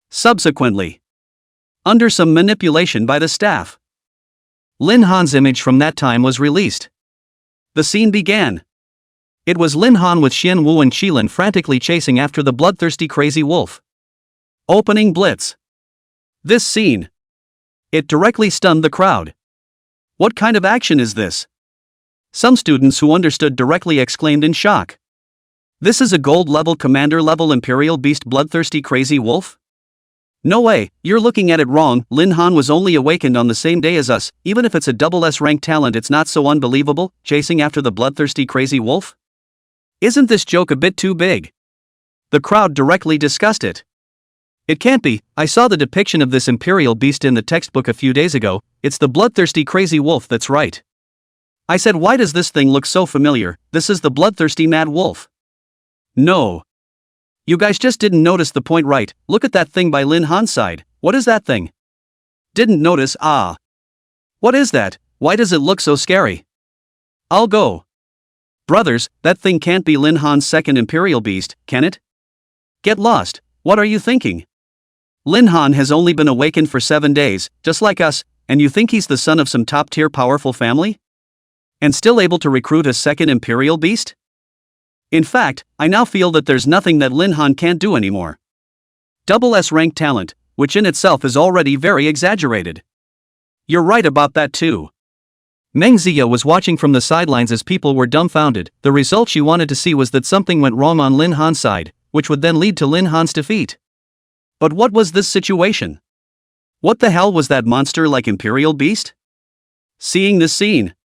A: Subsequently, under some manipulation by the staff, Lin Han's image from that time was released. The scene began. It was Lin Han with Xian Wu and Qilin frantically chasing after the bloodthirsty crazy wolf. Opening blitz. This scene. It directly stunned the crowd. What kind of action is this? Some students who understood directly exclaimed in shock. This is a gold level commander level imperial beast bloodthirsty crazy wolf? No way, you're looking at it wrong. Lin Han was only awakened on the same day as us. Even if it's a SS rank talent, it's not so unbelievable, chasing after the bloodthirsty crazy wolf? Isn't this joke a bit too big? The crowd directly discussed it. It can't be. I saw the depiction of this imperial beast in the textbook a few days ago. It's the bloodthirsty crazy wolf, that's right. I said, why does this thing look so familiar? This is the bloodthirsty mad wolf. No. You guys just didn't notice the point, right? Look at that thing by Lin Han's side. What is that thing? Didn't notice? Ah. What is that? Why does it look so scary? I'll go. Brothers, that thing can't be Lin Han's second imperial beast, can it? Get lost. What are you thinking? Lin Han has only been awakened for 7 days, just like us, and you think he's the son of some top-tier powerful family? And still able to recruit a second imperial beast? In fact, I now feel that there's nothing that Lin Han can't do anymore. SS rank talent, which in itself is already very exaggerated. You're right about that too. Meng Xiao was watching from the sidelines as people were dumbfounded. The result she wanted to see was that something went wrong on Lin Han's side, which would then lead to Lin Han's defeat. But what was this situation? What the hell was that monster-like imperial beast? Seeing this scene,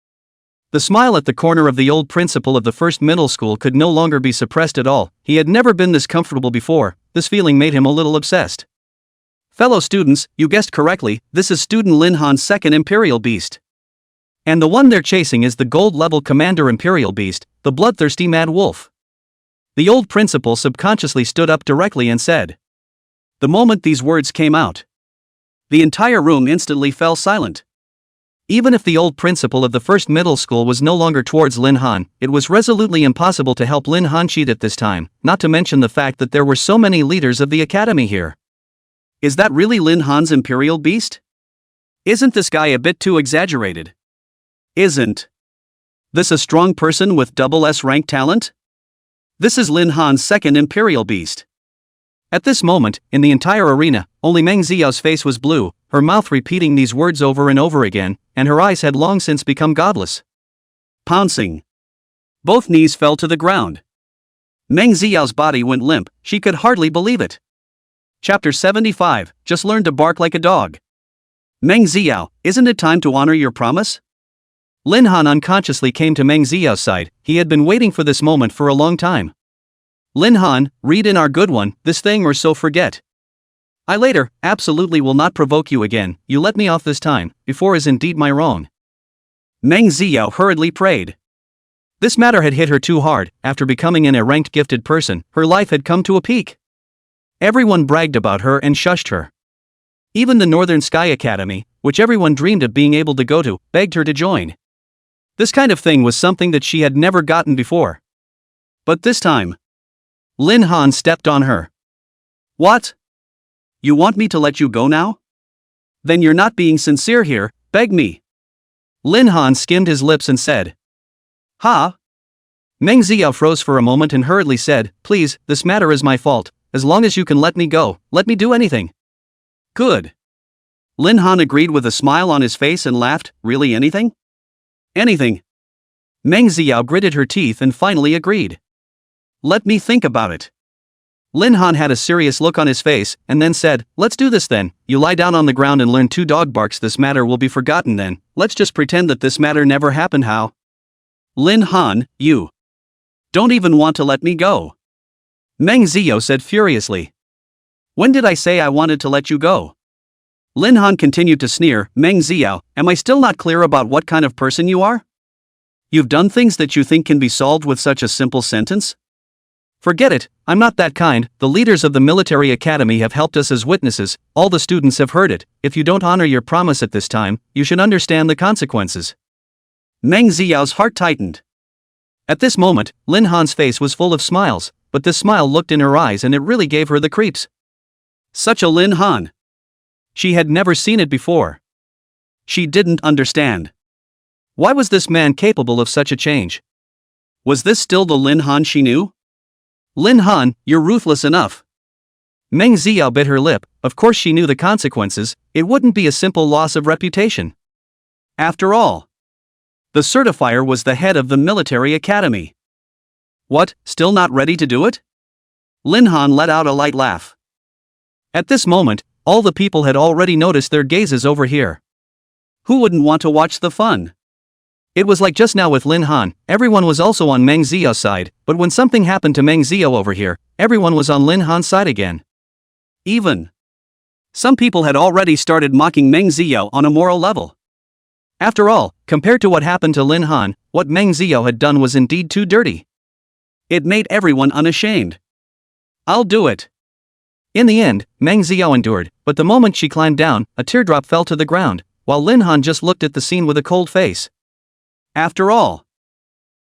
A: the smile at the corner of the old principal of the first middle school could no longer be suppressed at all. He had never been this comfortable before. This feeling made him a little obsessed. Fellow students, you guessed correctly, this is student Lin Han's second imperial beast. And the one they're chasing is the gold-level commander imperial beast, the bloodthirsty mad wolf. The old principal subconsciously stood up directly and said. The moment these words came out, the entire room instantly fell silent. Even if the old principal of the first middle school was no longer towards Lin Han, it was resolutely impossible to help Lin Han cheat at this time, not to mention the fact that there were so many leaders of the academy here. Is that really Lin Han's imperial beast? Isn't this guy a bit too exaggerated? Isn't this a strong person with double S rank talent? This is Lin Han's second imperial beast. At this moment, in the entire arena, only Meng Xiao's face was blue, her mouth repeating these words over and over again, and her eyes had long since become godless. Pouncing. Both knees fell to the ground. Meng Xiao's body went limp, she could hardly believe it. Chapter 75, Just Learn to Bark Like a Dog. Meng Xiao, isn't it time to honor your promise? Lin Han unconsciously came to Meng Xiao's side, he had been waiting for this moment for a long time. Lin Han, read in our good one, this thing or so forget. I later, absolutely will not provoke you again, you let me off this time, before is indeed my wrong. Meng Xiao hurriedly prayed. This matter had hit her too hard, after becoming an ranked gifted person, her life had come to a peak. Everyone bragged about her and shushed her. Even the Northern Sky Academy, which everyone dreamed of being able to go to, begged her to join. This kind of thing was something that she had never gotten before. But this time, Lin Han stepped on her. What? You want me to let you go now? Then you're not being sincere here, beg me. Lin Han skimmed his lips and said. Ha? Meng Xiao froze for a moment and hurriedly said, please, this matter is my fault, as long as you can let me go, let me do anything. Good. Lin Han agreed with a smile on his face and laughed, really anything? Anything. Meng Xiao gritted her teeth and finally agreed. Let me think about it. Lin Han had a serious look on his face, and then said, let's do this then, you lie down on the ground and learn 2 dog barks, this matter will be forgotten then, let's just pretend that this matter never happened. How? Lin Han, you don't even want to let me go. Meng Xiao said furiously. When did I say I wanted to let you go? Lin Han continued to sneer, Meng Xiao, am I still not clear about what kind of person you are? You've done things that you think can be solved with such a simple sentence? Forget it, I'm not that kind, the leaders of the military academy have helped us as witnesses, all the students have heard it, if you don't honor your promise at this time, you should understand the consequences. Meng Xiao's heart tightened. At this moment, Lin Han's face was full of smiles, but this smile looked in her eyes and it really gave her the creeps. Such a Lin Han. She had never seen it before. She didn't understand. Why was this man capable of such a change? Was this still the Lin Han she knew? Lin Han, you're ruthless enough. Meng Xiao bit her lip, of course she knew the consequences, it wouldn't be a simple loss of reputation. After all, the certifier was the head of the military academy. What, still not ready to do it? Lin Han let out a light laugh. At this moment, all the people had already noticed their gazes over here. Who wouldn't want to watch the fun? It was like just now with Lin Han, everyone was also on Meng Xiao's side, but when something happened to Meng Xiao over here, everyone was on Lin Han's side again. Even some people had already started mocking Meng Xiao on a moral level. After all, compared to what happened to Lin Han, what Meng Xiao had done was indeed too dirty. It made everyone unashamed. I'll do it. In the end, Meng Xiao endured, but the moment she climbed down, a teardrop fell to the ground, while Lin Han just looked at the scene with a cold face. After all,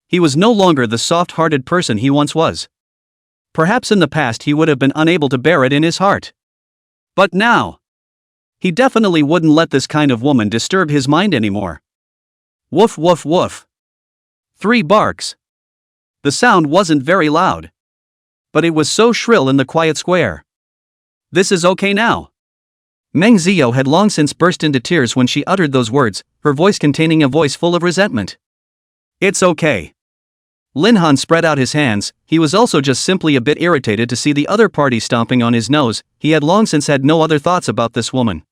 A: he was no longer the soft-hearted person he once was. Perhaps in the past he would have been unable to bear it in his heart. But now, he definitely wouldn't let this kind of woman disturb his mind anymore. Woof woof woof. 3 barks. The sound wasn't very loud, but it was so shrill in the quiet square. This is okay now. Meng Xiao had long since burst into tears when she uttered those words, her voice containing a voice full of resentment. It's okay. Lin Han spread out his hands, he was also just simply a bit irritated to see the other party stomping on his nose, he had long since had no other thoughts about this woman.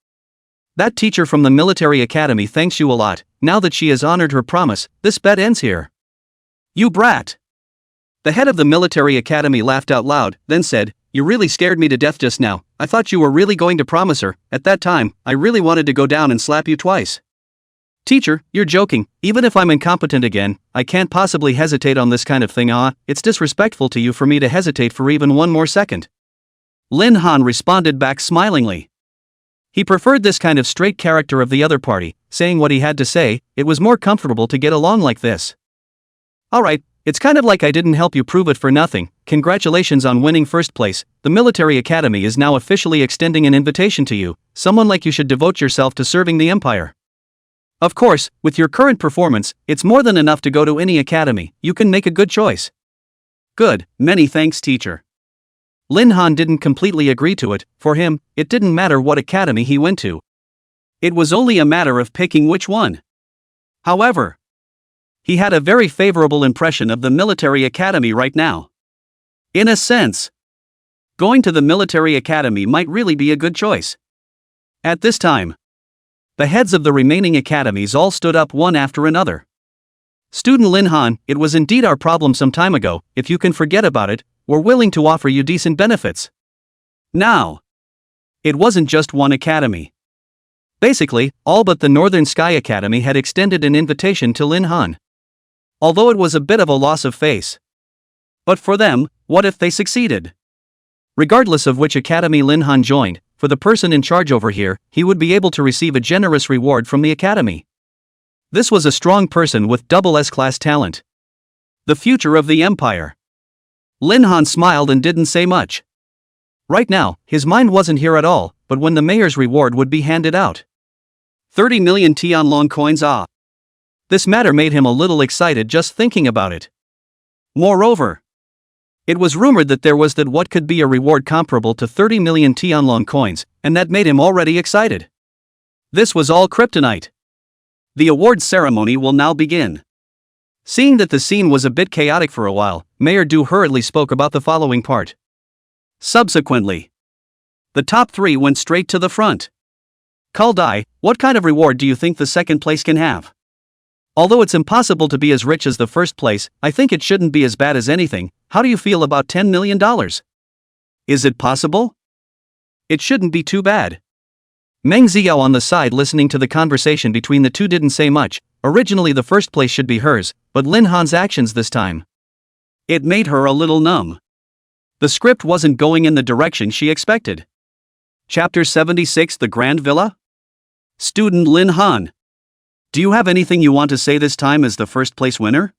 A: That teacher from the military academy thanks you a lot, now that she has honored her promise, this bet ends here. You brat. The head of the military academy laughed out loud, then said, you really scared me to death just now, I thought you were really going to promise her, at that time, I really wanted to go down and slap you twice. Teacher, you're joking, even if I'm incompetent again, I can't possibly hesitate on this kind of thing. It's disrespectful to you for me to hesitate for even one more second. Lin Han responded back smilingly. He preferred this kind of straight character of the other party, saying what he had to say, it was more comfortable to get along like this. Alright, It's kind of like I didn't help you prove it for nothing. Congratulations on winning first place. The military academy is now officially extending an invitation to you. Someone like you should devote yourself to serving the empire. Of course, with your current performance, it's more than enough to go to any academy. You can make a good choice. Good, many thanks, teacher. Lin Han didn't completely agree to it. For him, it didn't matter what academy he went to. It was only a matter of picking which one. However, he had a very favorable impression of the military academy right now. In a sense, going to the military academy might really be a good choice. At this time, the heads of the remaining academies all stood up one after another. Student Lin Han, it was indeed our problem some time ago. If you can forget about it, we're willing to offer you decent benefits. Now, it wasn't just one academy. Basically, all but the Northern Sky Academy had extended an invitation to Lin Han. Although it was a bit of a loss of face. But for them, what if they succeeded? Regardless of which academy Lin Han joined, for the person in charge over here, he would be able to receive a generous reward from the academy. This was a strong person with double S-class talent. The future of the empire. Lin Han smiled and didn't say much. Right now, his mind wasn't here at all, but when the mayor's reward would be handed out. 30 million Tianlong coins. This matter made him a little excited just thinking about it. Moreover, it was rumored that there was what could be a reward comparable to 30 million Tianlong coins, and that made him already excited. This was all kryptonite. The awards ceremony will now begin. Seeing that the scene was a bit chaotic for a while, Mayor Du hurriedly spoke about the following part. Subsequently, the top three went straight to the front. Kal Dai, what kind of reward do you think the second place can have? Although it's impossible to be as rich as the first place, I think it shouldn't be as bad as anything. How do you feel about $10 million? Is it possible? It shouldn't be too bad. Meng Xiao on the side listening to the conversation between the two didn't say much. Originally the first place should be hers, but Lin Han's actions this time. It made her a little numb. The script wasn't going in the direction she expected. Chapter 76, The Grand Villa? Student Lin Han. Do you have anything you want to say this time as the first place winner?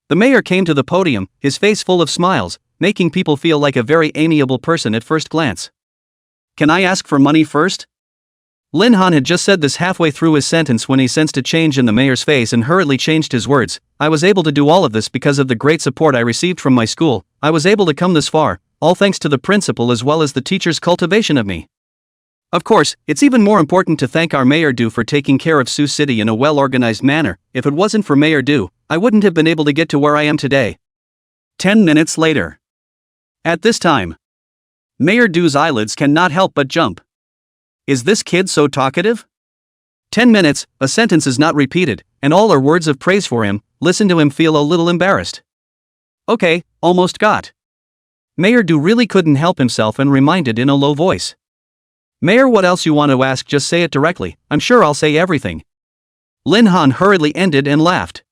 A: The mayor came to the podium, his face full of smiles, making people feel like a very amiable person at first glance. Can I ask for money first? Lin Han had just said this halfway through his sentence when he sensed a change in the mayor's face and hurriedly changed his words. I was able to do all of this because of the great support I received from my school. I was able to come this far, all thanks to the principal as well as the teacher's cultivation of me. Of course, it's even more important to thank our Mayor Du for taking care of Sioux City in a well-organized manner. If it wasn't for Mayor Du, I wouldn't have been able to get to where I am today. 10 minutes later. At this time, Mayor Du's eyelids cannot help but jump. Is this kid so talkative? 10 minutes, a sentence is not repeated, and all are words of praise for him. Listen to him feel a little embarrassed. Okay, almost got. Mayor Du really couldn't help himself and reminded in a low voice. Mayor, what else you want to ask, just say it directly, I'm sure I'll say everything. Lin Han hurriedly ended and laughed.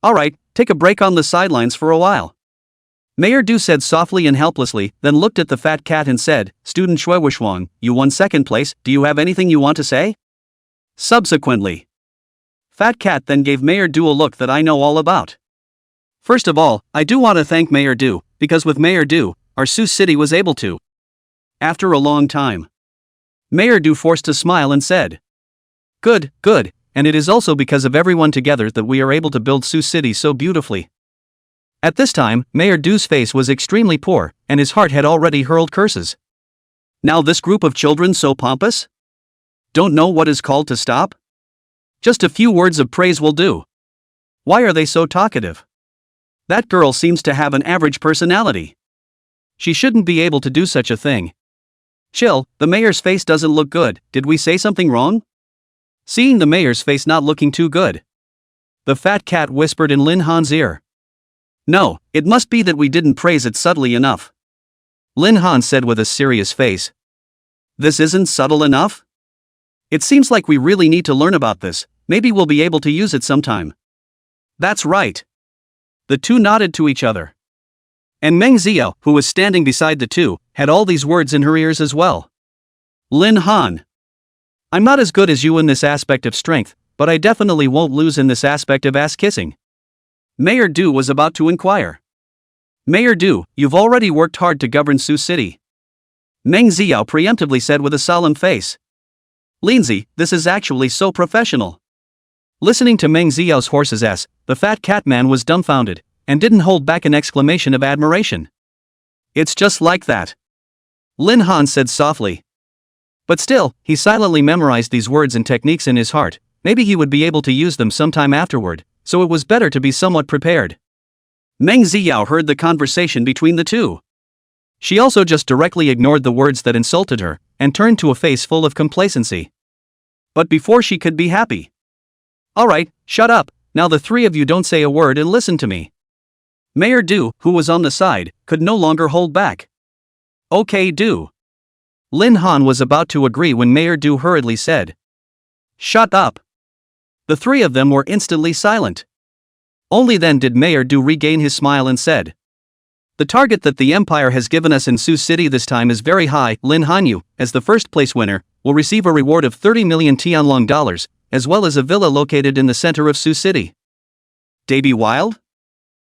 A: Alright, take a break on the sidelines for a while. Mayor Du said softly and helplessly, then looked at the fat cat and said, Student Shuai, you won second place, do you have anything you want to say? Subsequently, Fat Cat then gave Mayor Du a look that I know all about. First of all, I do want to thank Mayor Du, because with Mayor Du, our Sioux City was able to. After a long time, Mayor Du forced a smile and said, Good, and it is also because of everyone together that we are able to build Sioux City so beautifully. At this time, Mayor Du's face was extremely poor, and his heart had already hurled curses. Now this group of children so pompous? Don't know what is called to stop? Just a few words of praise will do. Why are they so talkative? That girl seems to have an average personality. She shouldn't be able to do such a thing. Chill, the mayor's face doesn't look good, did we say something wrong? Seeing the mayor's face not looking too good, the fat cat whispered in Lin Han's ear. No, it must be that we didn't praise it subtly enough. Lin Han said with a serious face. This isn't subtle enough? It seems like we really need to learn about this, maybe we'll be able to use it sometime. That's right. The two nodded to each other. And Meng Xiao, who was standing beside the two, had all these words in her ears as well. Lin Han. I'm not as good as you in this aspect of strength, but I definitely won't lose in this aspect of ass kissing. Mayor Du was about to inquire. Mayor Du, you've already worked hard to govern Sioux City. Meng Ziao preemptively said with a solemn face. Lindsay, this is actually so professional. Listening to Meng Ziao's horse's ass, the fat cat man was dumbfounded, and didn't hold back an exclamation of admiration. It's just like that. Lin Han said softly. But still, he silently memorized these words and techniques in his heart. Maybe he would be able to use them sometime afterward, so it was better to be somewhat prepared. Meng Ziao heard the conversation between the two. She also just directly ignored the words that insulted her, and turned to a face full of complacency. But before she could be happy. Alright, shut up, now the three of you don't say a word and listen to me. Mayor Du, who was on the side, could no longer hold back. Okay, Du. Lin Han was about to agree when Mayor Du hurriedly said. Shut up. The three of them were instantly silent. Only then did Mayor Du regain his smile and said. The target that the Empire has given us in Sioux City this time is very high. Lin Hanyu, as the first place winner, will receive a reward of 30 million Tianlong dollars, as well as a villa located in the center of Sioux City. Davy Wild?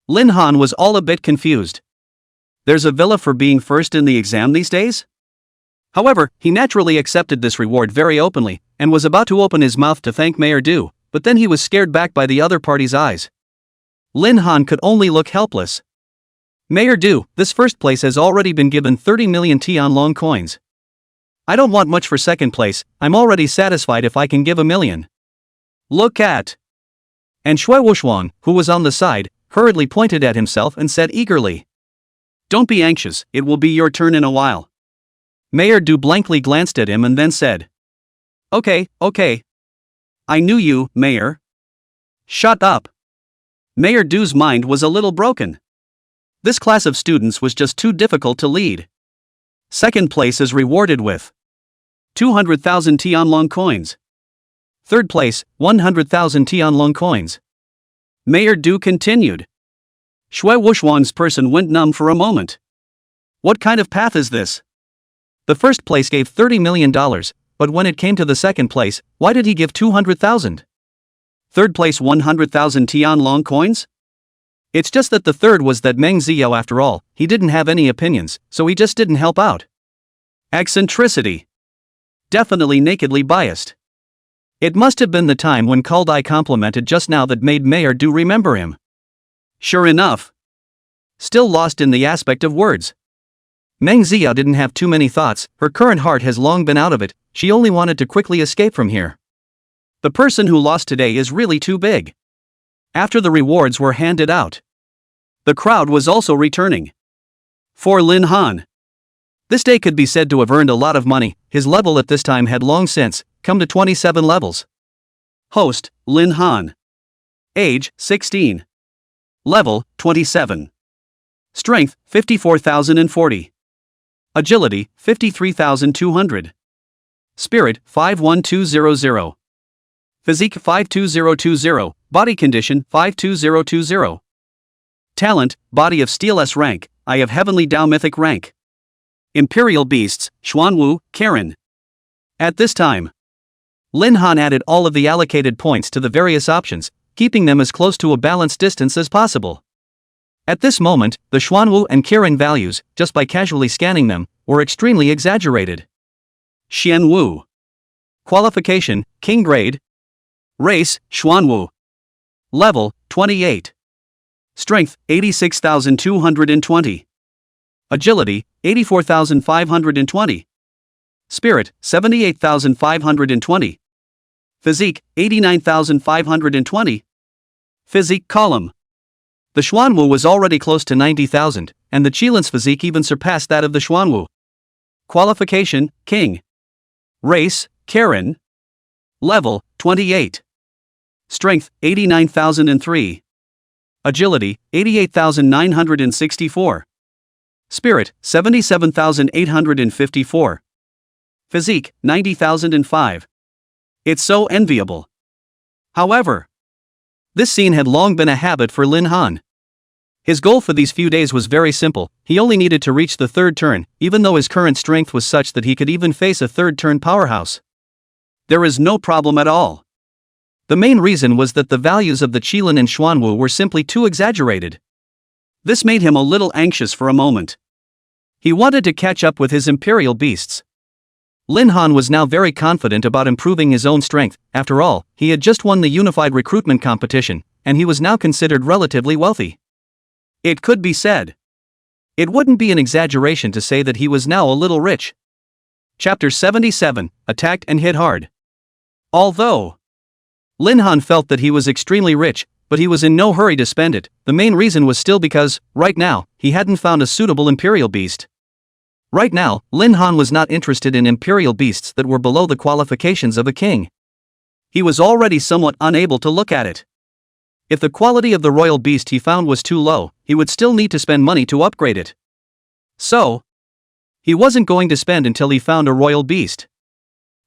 A: Lin Han was all a bit confused. There's a villa for being first in the exam these days? However, he naturally accepted this reward very openly, and was about to open his mouth to thank Mayor Du, but then he was scared back by the other party's eyes. Lin Han could only look helpless. Mayor Du, this first place has already been given 30 million Tianlong coins. I don't want much for second place, I'm already satisfied if I can give 1 million. Look at. And Shui Wuxuan, who was on the side, hurriedly pointed at himself and said eagerly. Don't be anxious, it will be your turn in a while. Mayor Du blankly glanced at him and then said. Okay. I knew you, Mayor. Shut up. Mayor Du's mind was a little broken. This class of students was just too difficult to lead. Second place is rewarded with 200,000 Tianlong coins. Third place, 100,000 Tianlong coins. Mayor Du continued. Shui Wuxuan's person went numb for a moment. What kind of path is this? The first place gave $30 million, but when it came to the second place, why did he give 200,000? Third place 100,000 Tianlong coins? It's just that the third was that Meng Ziao after all, he didn't have any opinions, so he just didn't help out. Eccentricity. Definitely nakedly biased. It must have been the time when Kaldai complimented just now that made Mayor Du remember him. Sure enough. Still lost in the aspect of words. Meng Ziao didn't have too many thoughts, her current heart has long been out of it, she only wanted to quickly escape from here. The person who lost today is really too big. After the rewards were handed out, the crowd was also returning. For Lin Han. This day could be said to have earned a lot of money, his level at this time had long since come to 27 levels. Host, Lin Han. Age, 16. Level, 27. Strength, 54,040. Agility, 53,200. Spirit, 51200. Physique, 52020. Body condition, 52020. Talent, Body of Steel S rank, Eye of Heavenly Dao Mythic rank. Imperial Beasts, Xuanwu, Karen. At this time, Lin Han added all of the allocated points to the various options, keeping them as close to a balanced distance as possible. At this moment, the Xuanwu and Karen values, just by casually scanning them, were extremely exaggerated. Xianwu. Qualification, King Grade. Race, Xuanwu. Level, 28. Strength, 86,220. Agility, 84,520. Spirit, 78,520. Physique, 89,520. Physique column. The Xuanwu was already close to 90,000, and the Qilin's physique even surpassed that of the Xuanwu. Qualification, King. Race, Karen. Level, 28. Strength, 89,003. Agility, 88,964. Spirit, 77,854. Physique, 90,005. It's so enviable. However, this scene had long been a habit for Lin Han. His goal for these few days was very simple, he only needed to reach the third turn, even though his current strength was such that he could even face a third turn powerhouse. There is no problem at all. The main reason was that the values of the Qilin and Xuanwu were simply too exaggerated. This made him a little anxious for a moment. He wanted to catch up with his imperial beasts. Lin Han was now very confident about improving his own strength. After all, he had just won the unified recruitment competition, and he was now considered relatively wealthy. It could be said. It wouldn't be an exaggeration to say that he was now a little rich. Chapter 77, Attacked and Hit Hard. Although Lin Han felt that he was extremely rich, but he was in no hurry to spend it. The main reason was still because, right now, he hadn't found a suitable imperial beast. Right now, Lin Han was not interested in imperial beasts that were below the qualifications of a king. He was already somewhat unable to look at it. If the quality of the royal beast he found was too low, he would still need to spend money to upgrade it. So, he wasn't going to spend until he found a royal beast.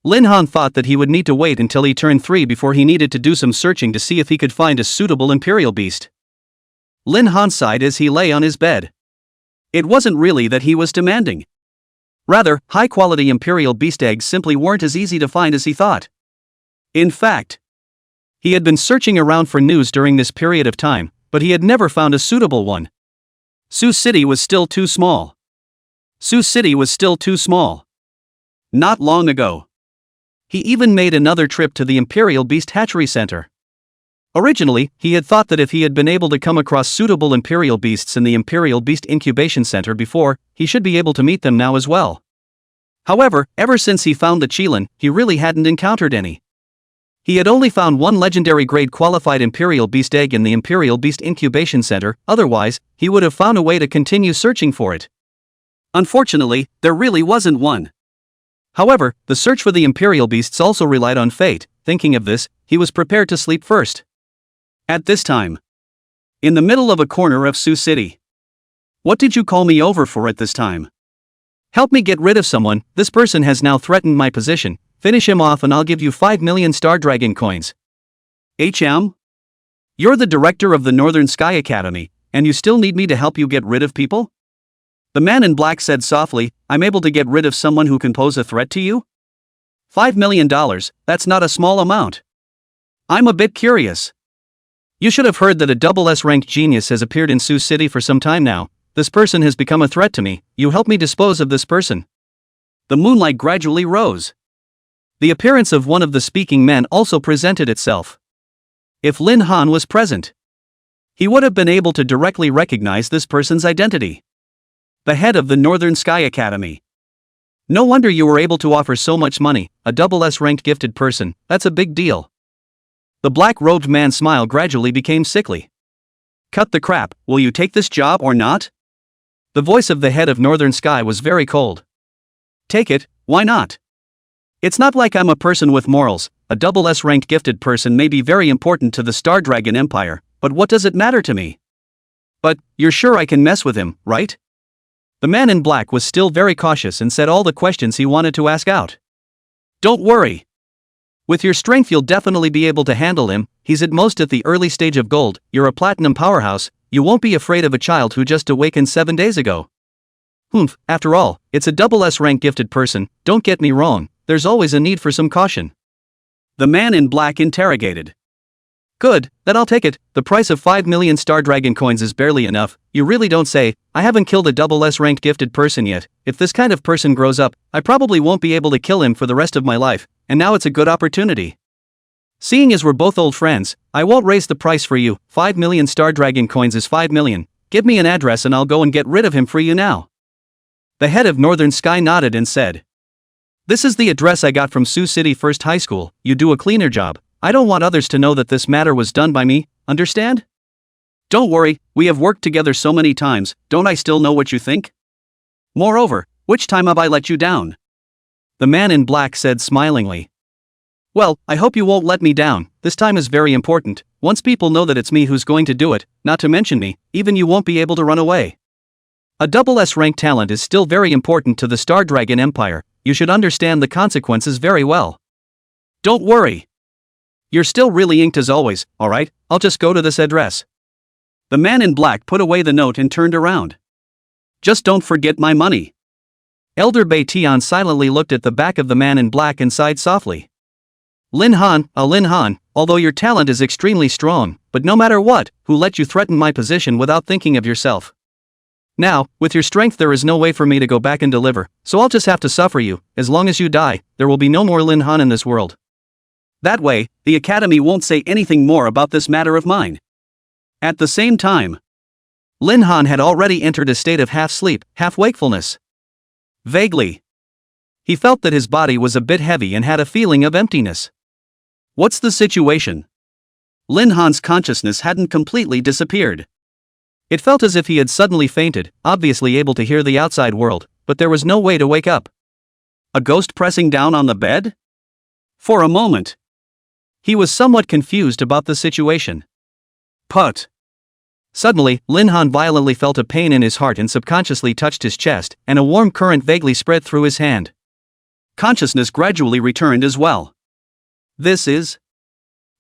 A: Lin Han thought that he would need to wait until he turned 3 before he needed to do some searching to see if he could find a suitable imperial beast. Lin Han sighed as he lay on his bed. It wasn't really that he was demanding. Rather, high-quality imperial beast eggs simply weren't as easy to find as he thought. In fact, he had been searching around for news during this period of time, but he had never found a suitable one. Sioux City was still too small. Sioux City was still too small. Not long ago, he even made another trip to the Imperial Beast Hatchery Center. Originally, he had thought that if he had been able to come across suitable imperial beasts in the Imperial Beast Incubation Center before, he should be able to meet them now as well. However, ever since he found the Qilin, he really hadn't encountered any. He had only found one legendary grade qualified imperial beast egg in the Imperial Beast Incubation Center. Otherwise, he would have found a way to continue searching for it. Unfortunately, there really wasn't one. However, the search for the imperial beasts also relied on fate. Thinking of this, he was prepared to sleep first. At this time, in the middle of a corner of Sioux City. What did you call me over for at this time? Help me get rid of someone. This person has now threatened my position. Finish him off and I'll give you 5 million Star Dragon coins. You're the director of the Northern Sky Academy, and you still need me to help you get rid of people? The man in black said softly, I'm able to get rid of someone who can pose a threat to you? $5 million, that's not a small amount. I'm a bit curious. You should have heard that a SS ranked genius has appeared in Sioux City for some time now. This person has become a threat to me. You help me dispose of this person. The moonlight gradually rose. The appearance of one of the speaking men also presented itself. If Lin Han was present, he would have been able to directly recognize this person's identity. The head of the Northern Sky Academy. No wonder you were able to offer so much money, a SS ranked gifted person, that's a big deal. The black-robed man's smile gradually became sickly. Cut the crap, will you take this job or not? The voice of the head of Northern Sky was very cold. Take it, why not? It's not like I'm a person with morals. A SS ranked gifted person may be very important to the Star Dragon Empire, but what does it matter to me? But, you're sure I can mess with him, right? The man in black was still very cautious and said all the questions he wanted to ask out. Don't worry. With your strength you'll definitely be able to handle him. He's at most at the early stage of gold. You're a platinum powerhouse. You won't be afraid of a child who just awakened 7 days ago. After all, it's a SS rank gifted person. Don't get me wrong, there's always a need for some caution. The man in black interrogated. Good, then I'll take it. The price of 5 million Star Dragon coins is barely enough. You really don't say. I haven't killed a SS ranked gifted person yet. If this kind of person grows up, I probably won't be able to kill him for the rest of my life, and now it's a good opportunity. Seeing as we're both old friends, I won't raise the price for you. 5 million Star Dragon coins is 5 million. Give me an address and I'll go and get rid of him for you now. The head of Northern Sky nodded and said, This is the address I got from Sioux City First High School. You do a cleaner job. I don't want others to know that this matter was done by me, understand? Don't worry, we have worked together so many times, don't I still know what you think? Moreover, which time have I let you down? The man in black said smilingly. Well, I hope you won't let me down. This time is very important. Once people know that it's me who's going to do it, not to mention me, even you won't be able to run away. A SS ranked talent is still very important to the Star Dragon Empire. You should understand the consequences very well. Don't worry. You're still really inked as always, alright, I'll just go to this address. The man in black put away the note and turned around. Just don't forget my money. Elder Bei Tian silently looked at the back of the man in black and sighed softly. Lin Han, although your talent is extremely strong, but no matter what, who let you threaten my position without thinking of yourself? Now, with your strength there is no way for me to go back and deliver, so I'll just have to suffer you. As long as you die, there will be no more Lin Han in this world. That way, the Academy won't say anything more about this matter of mine. At the same time, Lin Han had already entered a state of half-sleep, half-wakefulness. Vaguely, he felt that his body was a bit heavy and had a feeling of emptiness. What's the situation? Lin Han's consciousness hadn't completely disappeared. It felt as if he had suddenly fainted, obviously able to hear the outside world, but there was no way to wake up. A ghost pressing down on the bed? For a moment, he was somewhat confused about the situation. Put. Suddenly, Lin Han violently felt a pain in his heart and subconsciously touched his chest, and a warm current vaguely spread through his hand. Consciousness gradually returned as well. This is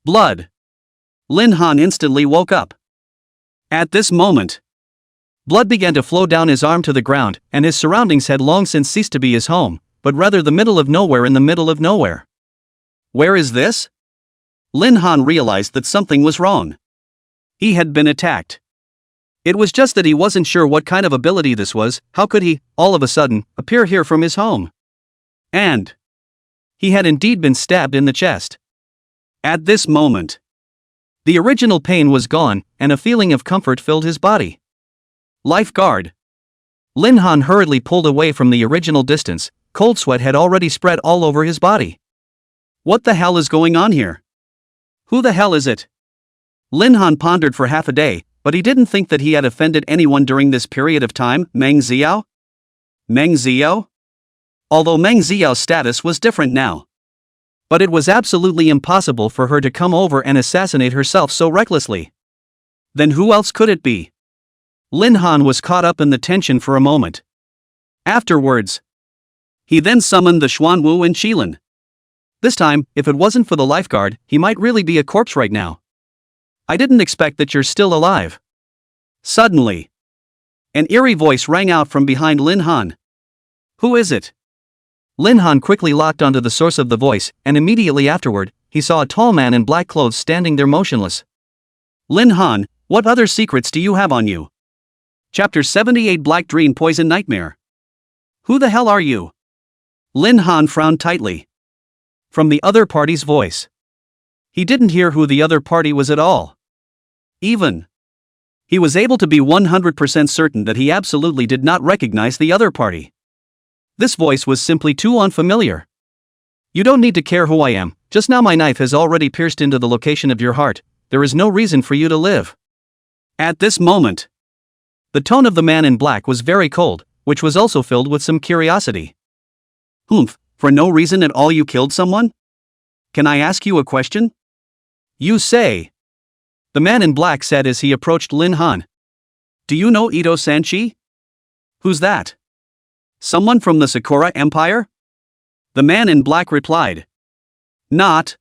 A: blood. Lin Han instantly woke up. At this moment, blood began to flow down his arm to the ground, and his surroundings had long since ceased to be his home, but rather the middle of nowhere in the middle of nowhere. Where is this? Lin Han realized that something was wrong. He had been attacked. It was just that he wasn't sure what kind of ability this was. How could he, all of a sudden, appear here from his home? And he had indeed been stabbed in the chest. At this moment, the original pain was gone, and a feeling of comfort filled his body. Lifeguard. Lin Han hurriedly pulled away from the original distance. Cold sweat had already spread all over his body. What the hell is going on here? Who the hell is it? Lin Han pondered for half a day, but he didn't think that he had offended anyone during this period of time. Meng Xiao? Meng Xiao? Although Meng Xiao's status was different now. But it was absolutely impossible for her to come over and assassinate herself so recklessly. Then who else could it be? Lin Han was caught up in the tension for a moment. Afterwards, he then summoned the Xuanwu and Qilin. This time, if it wasn't for the lifeguard, he might really be a corpse right now. I didn't expect that you're still alive. Suddenly, an eerie voice rang out from behind Lin Han. Who is it? Lin Han quickly locked onto the source of the voice, and immediately afterward, he saw a tall man in black clothes standing there motionless. Lin Han, what other secrets do you have on you? Chapter 78 Black Dream Poison Nightmare. Who the hell are you? Lin Han frowned tightly. From the other party's voice. He didn't hear who the other party was at all. He was able to be 100% certain that he absolutely did not recognize the other party. This voice was simply too unfamiliar. You don't need to care who I am, just now my knife has already pierced into the location of your heart, there is no reason for you to live. At this moment, the tone of the man in black was very cold, which was also filled with some curiosity. For no reason at all you killed someone? Can I ask you a question? You say. The man in black said as he approached Lin Han. Do you know Ito Sanchi? Who's that? Someone from the Sakura Empire? The man in black replied. Not.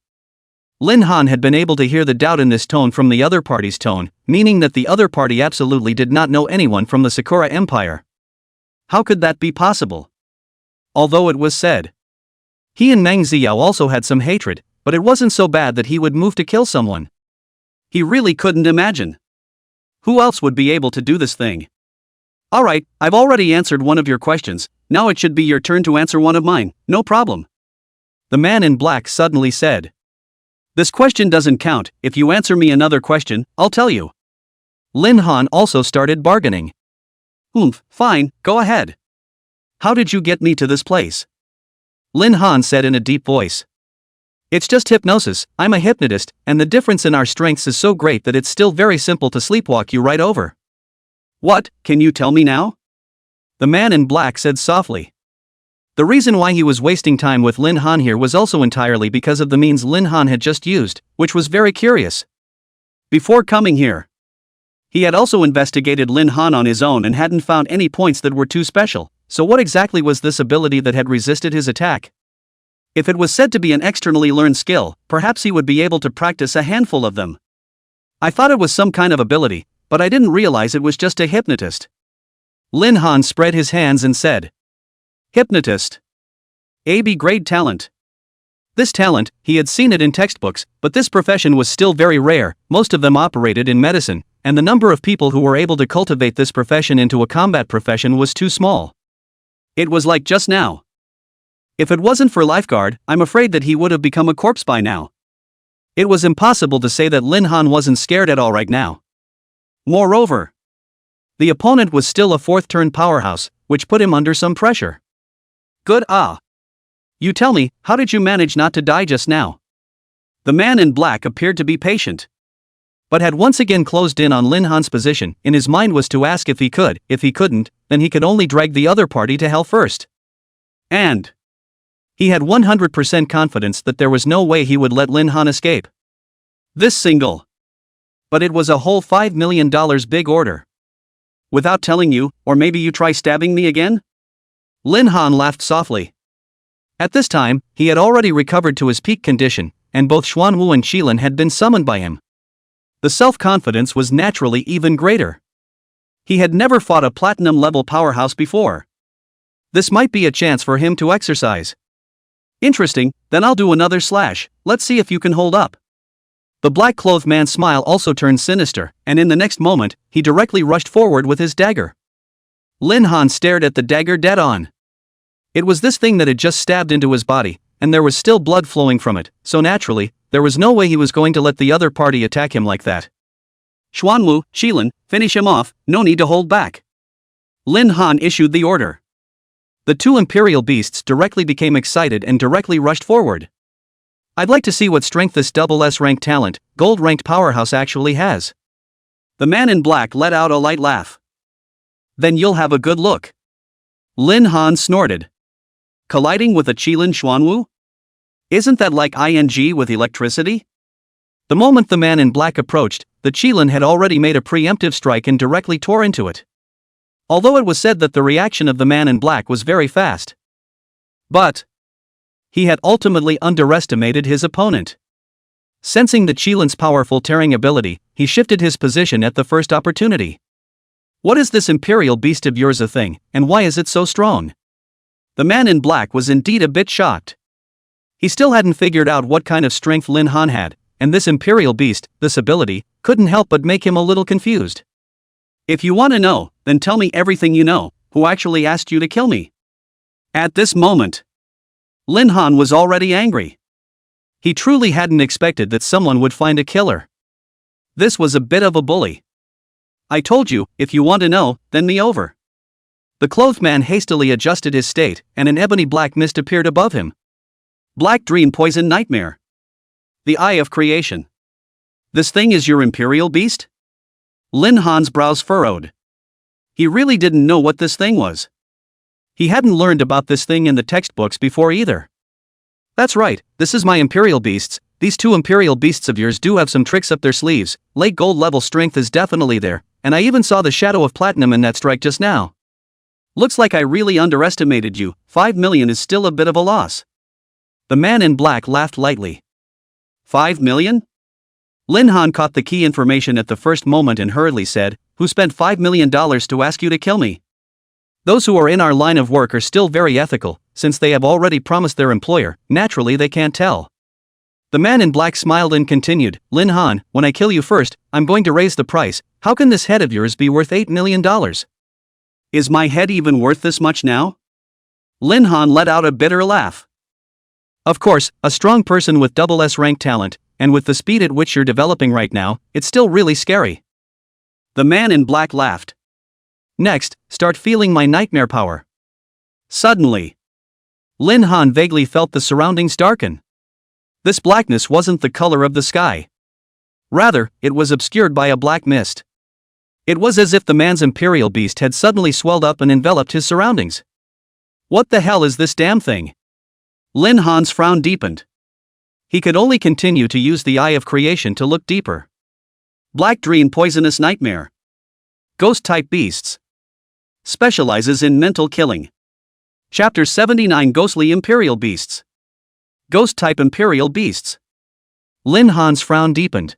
A: Lin Han had been able to hear the doubt in this tone from the other party's tone, meaning that the other party absolutely did not know anyone from the Sakura Empire. How could that be possible? Although it was said, he and Meng Xiao also had some hatred, but it wasn't so bad that he would move to kill someone. He really couldn't imagine. Who else would be able to do this thing? Alright, I've already answered one of your questions, now it should be your turn to answer one of mine, no problem. The man in black suddenly said. This question doesn't count, if you answer me another question, I'll tell you. Lin Han also started bargaining. Fine, go ahead. How did you get me to this place? Lin Han said in a deep voice. It's just hypnosis, I'm a hypnotist, and the difference in our strengths is so great that it's still very simple to sleepwalk you right over. What, can you tell me now? The man in black said softly. The reason why he was wasting time with Lin Han here was also entirely because of the means Lin Han had just used, which was very curious. Before coming here, he had also investigated Lin Han on his own and hadn't found any points that were too special, so what exactly was this ability that had resisted his attack? If it was said to be an externally learned skill, perhaps he would be able to practice a handful of them. I thought it was some kind of ability, but I didn't realize it was just a hypnotist. Lin Han spread his hands and said. Hypnotist. AB grade talent. This talent, he had seen it in textbooks, but this profession was still very rare. Most of them operated in medicine, and the number of people who were able to cultivate this profession into a combat profession was too small. It was like just now. If it wasn't for lifeguard, I'm afraid that he would have become a corpse by now. It was impossible to say that Lin Han wasn't scared at all right now. Moreover, the opponent was still a fourth-turn powerhouse, which put him under some pressure. Good. You tell me, how did you manage not to die just now? The man in black appeared to be patient, but had once again closed in on Lin Han's position. In his mind was to ask if he could. If he couldn't, then he could only drag the other party to hell first. And he had 100% confidence that there was no way he would let Lin Han escape this single. But it was a whole $5 million big order. Without telling you, or maybe you try stabbing me again? Lin Han laughed softly. At this time, he had already recovered to his peak condition, and both Xuanwu and Qilin had been summoned by him. The self-confidence was naturally even greater. He had never fought a platinum-level powerhouse before. This might be a chance for him to exercise. Interesting, then I'll do another slash. Let's see if you can hold up. The black-clothed man's smile also turned sinister, and in the next moment, he directly rushed forward with his dagger. Lin Han stared at the dagger dead on. It was this thing that had just stabbed into his body, and there was still blood flowing from it, so naturally, there was no way he was going to let the other party attack him like that. Xuanwu, Qilin, finish him off, no need to hold back. Lin Han issued the order. The two imperial beasts directly became excited and directly rushed forward. I'd like to see what strength this double S-ranked talent, gold-ranked powerhouse actually has. The man in black let out a light laugh. Then you'll have a good look. Lin Han snorted. Colliding with a Qilin Xuanwu? Isn't that like ING with electricity? The moment the man in black approached, the Qilin had already made a preemptive strike and directly tore into it. Although it was said that the reaction of the man in black was very fast. But he had ultimately underestimated his opponent. Sensing the Qilin's powerful tearing ability, he shifted his position at the first opportunity. What is this imperial beast of yours a thing, and why is it so strong? The man in black was indeed a bit shocked. He still hadn't figured out what kind of strength Lin Han had, and this imperial beast, this ability, couldn't help but make him a little confused. If you want to know, then tell me everything you know. Who actually asked you to kill me? At this moment, Lin Han was already angry. He truly hadn't expected that someone would find a killer. This was a bit of a bully. I told you, if you want to know, then me over. The clothed man hastily adjusted his state, and an ebony black mist appeared above him. Black dream poison nightmare. The eye of creation. This thing is your imperial beast? Lin Han's brows furrowed. He really didn't know what this thing was. He hadn't learned about this thing in the textbooks before either. That's right, this is my imperial beasts. These two imperial beasts of yours do have some tricks up their sleeves. Late gold level strength is definitely there, and I even saw the shadow of platinum in that strike just now. Looks like I really underestimated you. 5 million is still a bit of a loss. The man in black laughed lightly. 5 million? Lin Han caught the key information at the first moment and hurriedly said, "Who spent $5 million to ask you to kill me?" Those who are in our line of work are still very ethical, since they have already promised their employer, naturally they can't tell. The man in black smiled and continued, "Lin Han, when I kill you first, I'm going to raise the price. How can this head of yours be worth $8 million? Is my head even worth this much now?" Lin Han let out a bitter laugh. Of course, a strong person with double S rank talent, and with the speed at which you're developing right now, it's still really scary. The man in black laughed. Next, start feeling my nightmare power. Suddenly, Lin Han vaguely felt the surroundings darken. This blackness wasn't the color of the sky. Rather, it was obscured by a black mist. It was as if the man's imperial beast had suddenly swelled up and enveloped his surroundings. What the hell is this damn thing? Lin Han's frown deepened. He could only continue to use the eye of creation to look deeper. Black dream poisonous nightmare. Ghost-type beasts. Specializes in mental killing. Chapter 79 Ghostly Imperial Beasts. Ghost-type Imperial Beasts. Lin Han's frown deepened.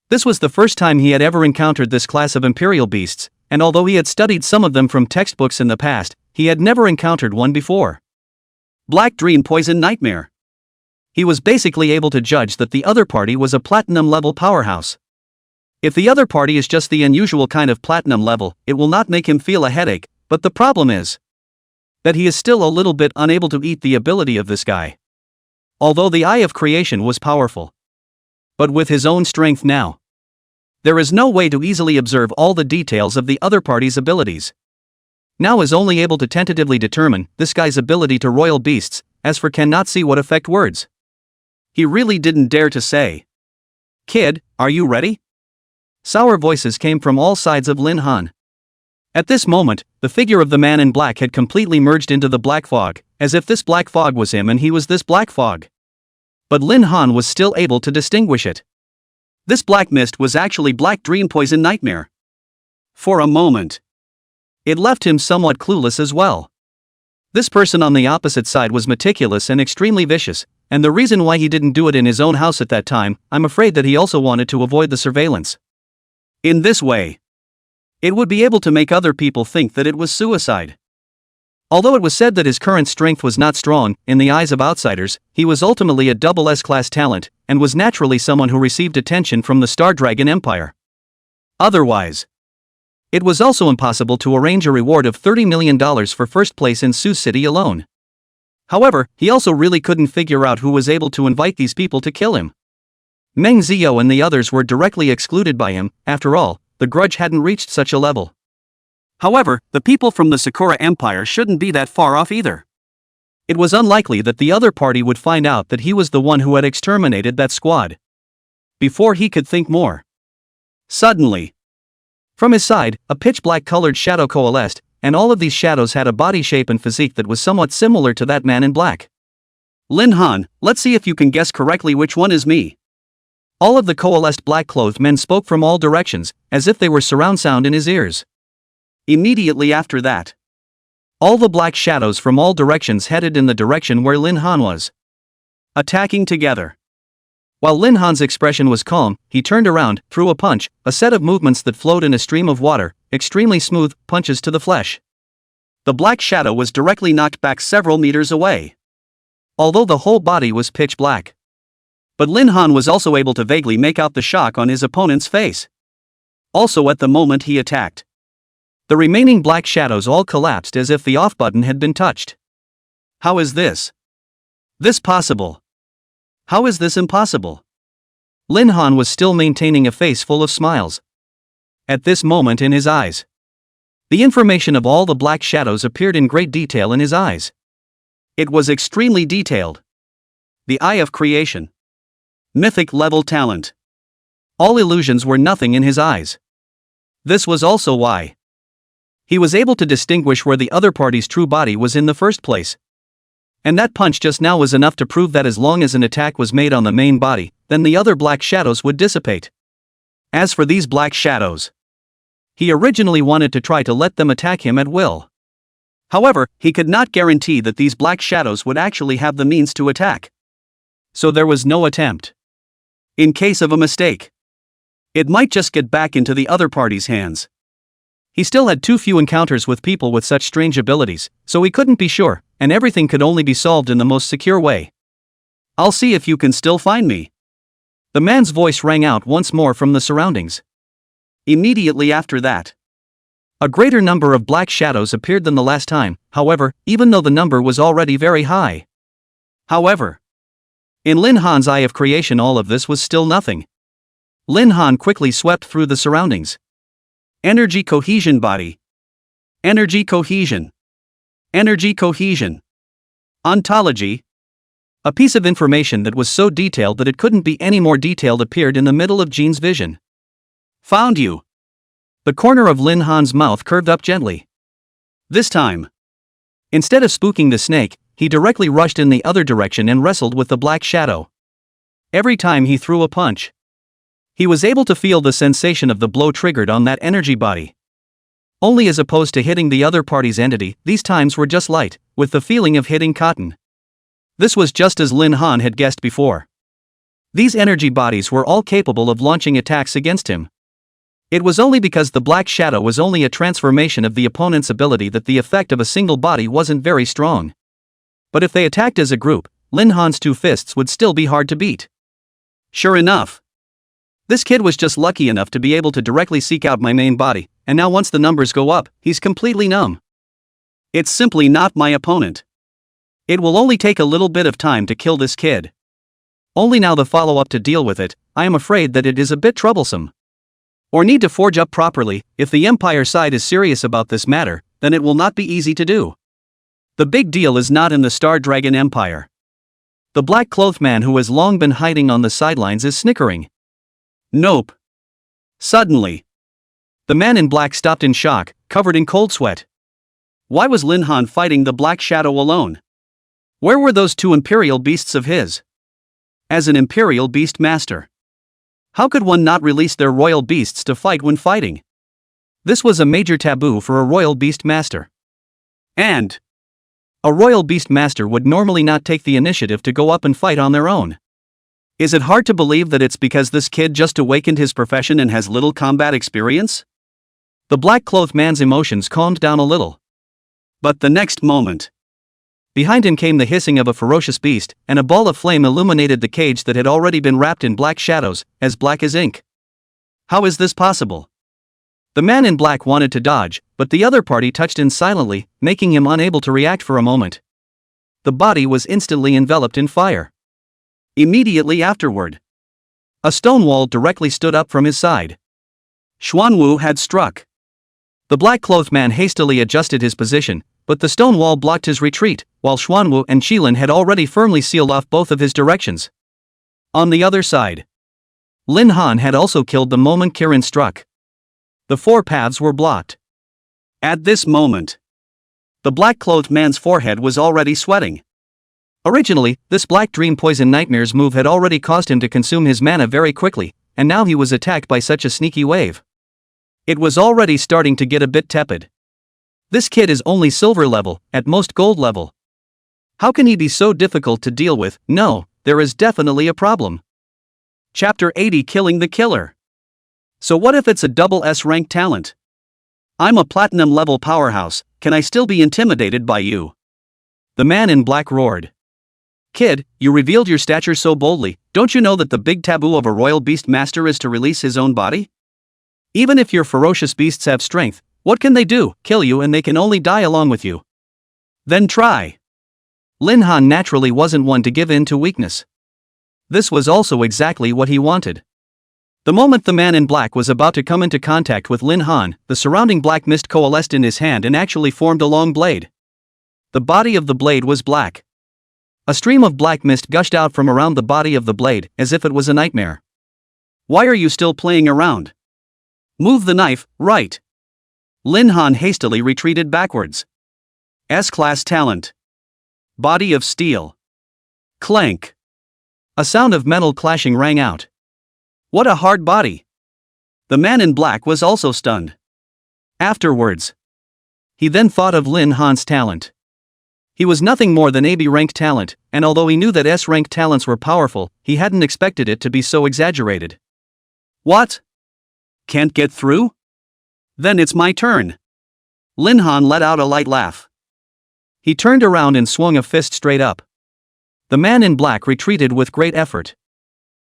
A: This was the first time he had ever encountered this class of imperial beasts, and although he had studied some of them from textbooks in the past, he had never encountered one before. Black dream poison nightmare. He was basically able to judge that the other party was a platinum-level powerhouse. If the other party is just the unusual kind of platinum level, it will not make him feel a headache, but the problem is that he is still a little bit unable to eat the ability of this guy. Although the Eye of Creation was powerful, but with his own strength now, there is no way to easily observe all the details of the other party's abilities. Now is only able to tentatively determine this guy's ability to royal beasts, as for cannot see what affect words. He really didn't dare to say, "Kid, are you ready?" Sour voices came from all sides of Lin Han. At this moment, the figure of the man in black had completely merged into the black fog, as if this black fog was him and he was this black fog. But Lin Han was still able to distinguish it. This black mist was actually black dream poison nightmare. For a moment, it left him somewhat clueless as well. This person on the opposite side was meticulous and extremely vicious, and the reason why he didn't do it in his own house at that time, I'm afraid that he also wanted to avoid the surveillance. In this way, it would be able to make other people think that it was suicide. Although it was said that his current strength was not strong, in the eyes of outsiders, he was ultimately a double S-class talent, and was naturally someone who received attention from the Star Dragon Empire. Otherwise, it was also impossible to arrange a reward of $30 million for first place in Sioux City alone. However, he also really couldn't figure out who was able to invite these people to kill him. Meng Ziyou and the others were directly excluded by him. After all, the grudge hadn't reached such a level. However, the people from the Sakura Empire shouldn't be that far off either. It was unlikely that the other party would find out that he was the one who had exterminated that squad. Before he could think more, suddenly, from his side, a pitch-black colored shadow coalesced, and all of these shadows had a body shape and physique that was somewhat similar to that man in black. Lin Han, let's see if you can guess correctly which one is me. All of the coalesced black-clothed men spoke from all directions, as if they were surround sound in his ears. Immediately after that, all the black shadows from all directions headed in the direction where Lin Han was, attacking together. While Lin Han's expression was calm, he turned around, threw a punch, a set of movements that flowed in a stream of water, extremely smooth, punches to the flesh. The black shadow was directly knocked back several meters away, although the whole body was pitch black. But Lin Han was also able to vaguely make out the shock on his opponent's face. Also at the moment he attacked, the remaining black shadows all collapsed as if the off button had been touched. How is this possible? How is this impossible? Lin Han was still maintaining a face full of smiles. At this moment in his eyes, the information of all the black shadows appeared in great detail in his eyes. It was extremely detailed. The Eye of Creation. Mythic level talent. All illusions were nothing in his eyes. This was also why he was able to distinguish where the other party's true body was in the first place. And that punch just now was enough to prove that as long as an attack was made on the main body, then the other black shadows would dissipate. As for these black shadows, he originally wanted to try to let them attack him at will. However, he could not guarantee that these black shadows would actually have the means to attack. So there was no attempt. In case of a mistake, it might just get back into the other party's hands. He still had too few encounters with people with such strange abilities, so he couldn't be sure, and everything could only be solved in the most secure way. I'll see if you can still find me. The man's voice rang out once more from the surroundings. Immediately after that, a greater number of black shadows appeared than the last time, however, even though the number was already very high. However, in Lin Han's Eye of Creation all of this was still nothing. Lin Han quickly swept through the surroundings. Energy cohesion body. Energy cohesion. Energy cohesion. Ontology. A piece of information that was so detailed that it couldn't be any more detailed appeared in the middle of Jean's vision. Found you. The corner of Lin Han's mouth curved up gently. This time, instead of spooking the snake, he directly rushed in the other direction and wrestled with the black shadow. Every time he threw a punch, he was able to feel the sensation of the blow triggered on that energy body. Only as opposed to hitting the other party's entity, these times were just light, with the feeling of hitting cotton. This was just as Lin Han had guessed before. These energy bodies were all capable of launching attacks against him. It was only because the black shadow was only a transformation of the opponent's ability that the effect of a single body wasn't very strong. But if they attacked as a group, Lin Han's two fists would still be hard to beat. Sure enough, this kid was just lucky enough to be able to directly seek out my main body, and now once the numbers go up, he's completely numb. It's simply not my opponent. It will only take a little bit of time to kill this kid. Only now the follow-up to deal with it. I am afraid that it is a bit troublesome. Or need to forge up properly. If the Empire side is serious about this matter, then it will not be easy to do. The big deal is not in the Star Dragon Empire. The black-clothed man who has long been hiding on the sidelines is snickering. Nope. Suddenly, the man in black stopped in shock, covered in cold sweat. Why was Lin Han fighting the Black Shadow alone? Where were those two imperial beasts of his? As an imperial beast master, how could one not release their royal beasts to fight when fighting? This was a major taboo for a royal beast master. And a royal beast master would normally not take the initiative to go up and fight on their own. Is it hard to believe that it's because this kid just awakened his profession and has little combat experience? The black-clothed man's emotions calmed down a little. But the next moment, behind him came the hissing of a ferocious beast, and a ball of flame illuminated the cage that had already been wrapped in black shadows, as black as ink. How is this possible? The man in black wanted to dodge, but the other party touched in silently, making him unable to react for a moment. The body was instantly enveloped in fire. Immediately afterward, a stone wall directly stood up from his side. Xuanwu had struck. The black-clothed man hastily adjusted his position, but the stone wall blocked his retreat, while Xuanwu and Qilin had already firmly sealed off both of his directions. On the other side, Lin Han had also killed the moment Kirin struck. The four paths were blocked. At this moment, the black-clothed man's forehead was already sweating. Originally, this black dream poison nightmares move had already caused him to consume his mana very quickly, and now he was attacked by such a sneaky wave. It was already starting to get a bit tepid. This kid is only silver level, at most gold level. How can he be so difficult to deal with? No, there is definitely a problem. Chapter 80: Killing the Killer. So what if it's a double S rank talent? I'm a platinum level powerhouse, can I still be intimidated by you? The man in black roared. Kid, you revealed your stature so boldly, don't you know that the big taboo of a royal beast master is to release his own body? Even if your ferocious beasts have strength, what can they do? Kill you, and they can only die along with you. Then try. Lin Han naturally wasn't one to give in to weakness. This was also exactly what he wanted. The moment the man in black was about to come into contact with Lin Han, the surrounding black mist coalesced in his hand and actually formed a long blade. The body of the blade was black. A stream of black mist gushed out from around the body of the blade, as if it was a nightmare. Why are you still playing around? Move the knife, right. Lin Han hastily retreated backwards. S-class talent. Body of steel. Clank. A sound of metal clashing rang out. What a hard body. The man in black was also stunned. Afterwards, he then thought of Lin Han's talent. He was nothing more than AB-rank talent, and although he knew that S-rank talents were powerful, he hadn't expected it to be so exaggerated. What? Can't get through? Then it's my turn. Lin Han let out a light laugh. He turned around and swung a fist straight up. The man in black retreated with great effort.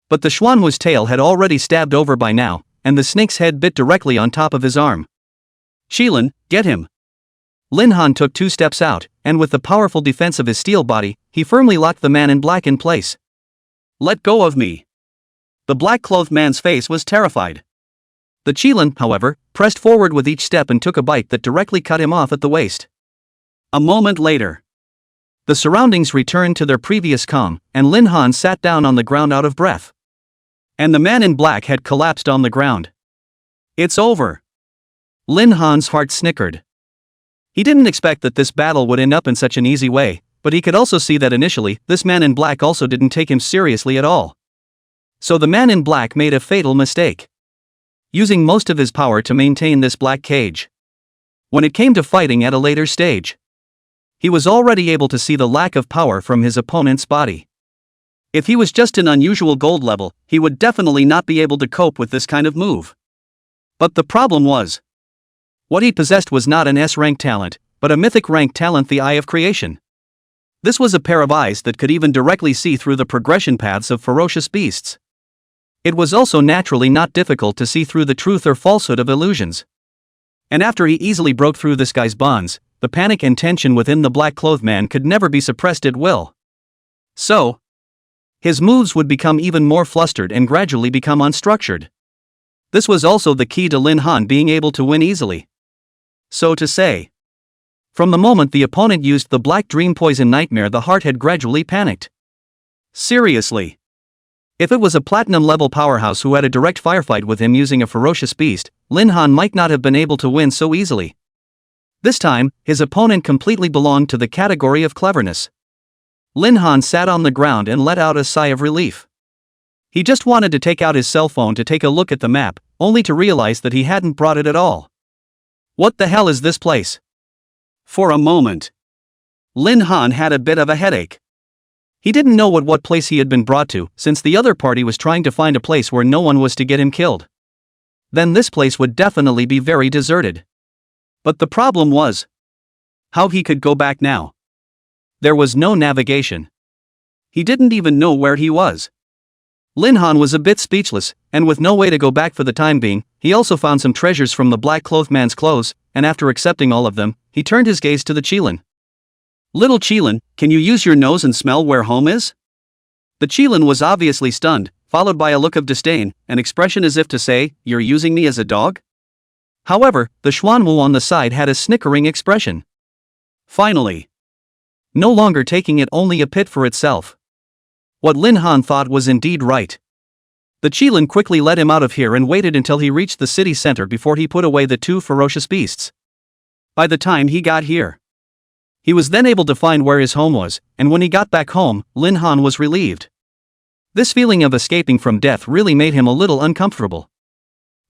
A: But the Xuanwu's tail had already stabbed over by now, and the snake's head bit directly on top of his arm. Qilin, get him. Lin Han took 2 steps out, and with the powerful defense of his steel body, he firmly locked the man in black in place. Let go of me. The black-clothed man's face was terrified. The Qilin, however, pressed forward with each step and took a bite that directly cut him off at the waist. A moment later, the surroundings returned to their previous calm, and Lin Han sat down on the ground out of breath. And the man in black had collapsed on the ground. It's over. Lin Han's heart snickered. He didn't expect that this battle would end up in such an easy way, but he could also see that initially, this man in black also didn't take him seriously at all. So the man in black made a fatal mistake, using most of his power to maintain this black cage. When it came to fighting at a later stage, he was already able to see the lack of power from his opponent's body. If he was just an unusual gold level, he would definitely not be able to cope with this kind of move. But the problem was, what he possessed was not an S-rank talent, but a mythic rank talent, the Eye of Creation. This was a pair of eyes that could even directly see through the progression paths of ferocious beasts. It was also naturally not difficult to see through the truth or falsehood of illusions. And after he easily broke through this guy's bonds, the panic and tension within the black-clothed man could never be suppressed at will. So, his moves would become even more flustered and gradually become unstructured. This was also the key to Lin Han being able to win easily. So to say. From the moment the opponent used the black dream poison nightmare, the heart had gradually panicked. Seriously. If it was a platinum-level powerhouse who had a direct firefight with him using a ferocious beast, Lin Han might not have been able to win so easily. This time, his opponent completely belonged to the category of cleverness. Lin Han sat on the ground and let out a sigh of relief. He just wanted to take out his cell phone to take a look at the map, only to realize that he hadn't brought it at all. What the hell is this place? For a moment, Lin Han had a bit of a headache. He didn't know what place he had been brought to, since the other party was trying to find a place where no one was to get him killed. Then this place would definitely be very deserted. But the problem was how he could go back now. There was no navigation. He didn't even know where he was. Lin Han was a bit speechless, and with no way to go back for the time being, he also found some treasures from the black-clothed man's clothes, and after accepting all of them, he turned his gaze to the Qilin. Little Qilin, can you use your nose and smell where home is? The Qilin was obviously stunned, followed by a look of disdain, an expression as if to say, you're using me as a dog? However, the Xuanwu on the side had a snickering expression. Finally. No longer taking it only a pit for itself. What Lin Han thought was indeed right. The Qilin quickly led him out of here and waited until he reached the city center before he put away the two ferocious beasts. By the time he got here, he was then able to find where his home was, and when he got back home, Lin Han was relieved. This feeling of escaping from death really made him a little uncomfortable.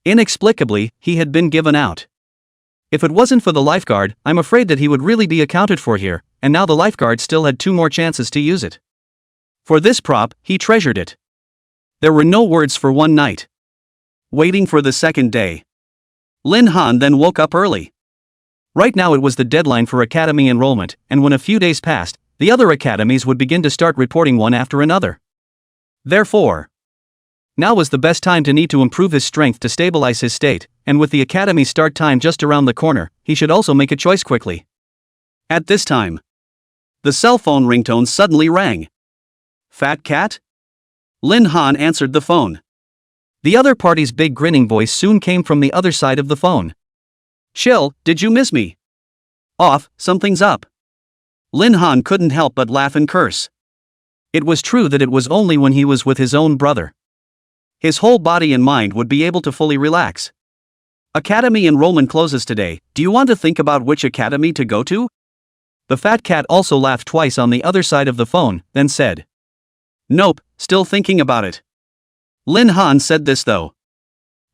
A: Inexplicably, he had been given out. If it wasn't for the lifeguard, I'm afraid that he would really be accounted for here, and now the lifeguard still had 2 more chances to use it. For this prop, he treasured it. There were no words for one night. Waiting for the second day. Lin Han then woke up early. Right now it was the deadline for academy enrollment, and when a few days passed, the other academies would begin to start reporting one after another. Therefore, now was the best time to need to improve his strength to stabilize his state, and with the academy start time just around the corner, he should also make a choice quickly. At this time, the cell phone ringtone suddenly rang. Fat cat? Lin Han answered the phone. The other party's big grinning voice soon came from the other side of the phone. Chill, did you miss me? Off, something's up. Lin Han couldn't help but laugh and curse. It was true that it was only when he was with his own brother. His whole body and mind would be able to fully relax. Academy enrollment closes today, do you want to think about which academy to go to? The fat cat also laughed twice on the other side of the phone, then said. Nope, still thinking about it. Lin Han said this though.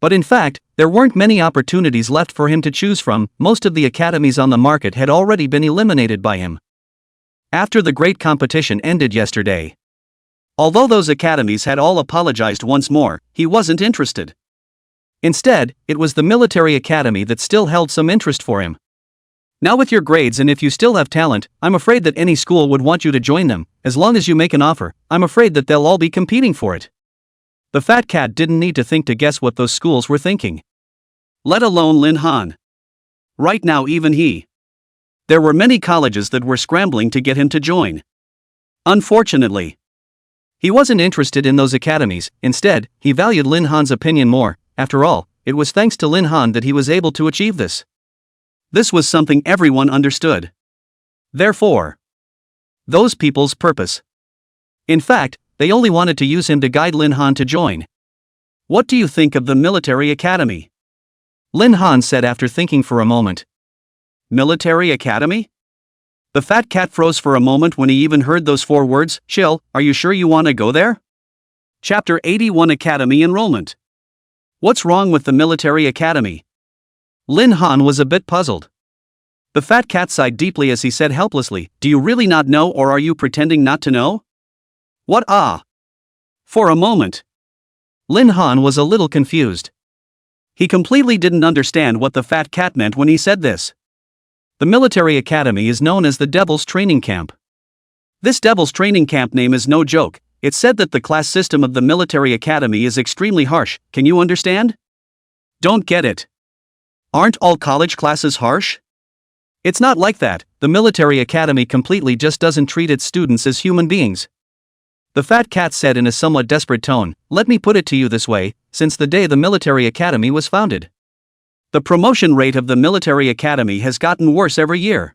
A: But in fact, there weren't many opportunities left for him to choose from, most of the academies on the market had already been eliminated by him. After the great competition ended yesterday. Although those academies had all apologized once more, he wasn't interested. Instead, it was the military academy that still held some interest for him. Now with your grades and if you still have talent, I'm afraid that any school would want you to join them, as long as you make an offer, I'm afraid that they'll all be competing for it. The fat cat didn't need to think to guess what those schools were thinking. Let alone Lin Han. Right now even he. There were many colleges that were scrambling to get him to join. Unfortunately, he wasn't interested in those academies, instead, he valued Lin Han's opinion more. After all, it was thanks to Lin Han that he was able to achieve this. This was something everyone understood. Therefore, those people's purpose. In fact, they only wanted to use him to guide Lin Han to join. What do you think of the military academy? Lin Han said after thinking for a moment. Military academy? The fat cat froze for a moment when he even heard those 4 words. Chill, are you sure you want to go there? Chapter 81 Academy Enrollment. What's wrong with the military academy? Lin Han was a bit puzzled. The fat cat sighed deeply as he said helplessly, do you really not know or are you pretending not to know? What For a moment, Lin Han was a little confused. He completely didn't understand what the fat cat meant when he said this. The military academy is known as the Devil's Training Camp. This devil's training camp name is no joke. It's said that the class system of the military academy is extremely harsh. Can you understand? Don't get it. Aren't all college classes harsh? It's not like that. The military academy completely just doesn't treat its students as human beings. The fat cat said in a somewhat desperate tone, "Let me put it to you this way, since the day the military academy was founded, the promotion rate of the military academy has gotten worse every year.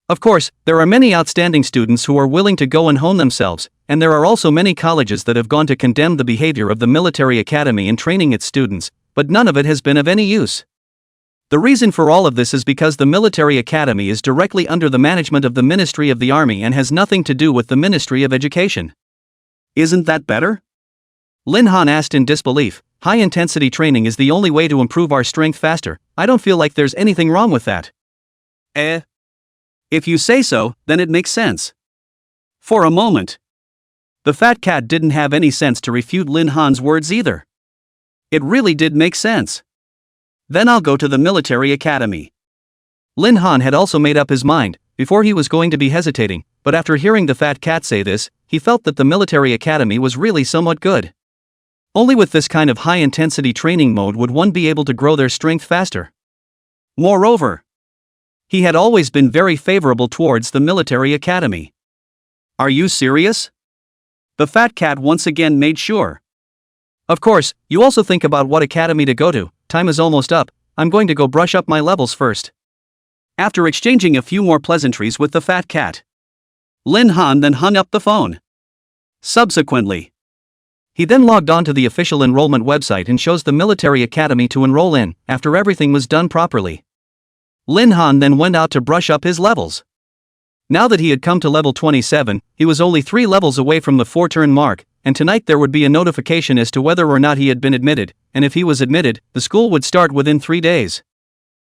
A: Of course, there are many outstanding students who are willing to go and hone themselves, and there are also many colleges that have gone to condemn the behavior of the military academy in training its students, but none of it has been of any use. The reason for all of this is because the military academy is directly under the management of the Ministry of the Army and has nothing to do with the Ministry of Education." Isn't that better? Lin Han asked in disbelief. "High-intensity training is the only way to improve our strength faster. I don't feel like there's anything wrong with that." If you say so, then it makes sense. For a moment, the fat cat didn't have any sense to refute Lin Han's words either. It really did make sense. Then I'll go to the military academy. Lin Han had also made up his mind. Before he was going to be hesitating, but after hearing the fat cat say this, he felt that the military academy was really somewhat good. Only with this kind of high-intensity training mode would one be able to grow their strength faster. Moreover, he had always been very favorable towards the military academy. Are you serious? The fat cat once again made sure. Of course, you also think about what academy to go to. Time is almost up. I'm going to go brush up my levels first. After exchanging a few more pleasantries with the fat cat, Lin Han then hung up the phone. Subsequently, he then logged on to the official enrollment website and chose the military academy to enroll in. After everything was done properly, Lin Han then went out to brush up his levels. Now that he had come to level 27, he was only 3 levels away from the 4-turn mark, and tonight there would be a notification as to whether or not he had been admitted, and if he was admitted, the school would start within 3 days.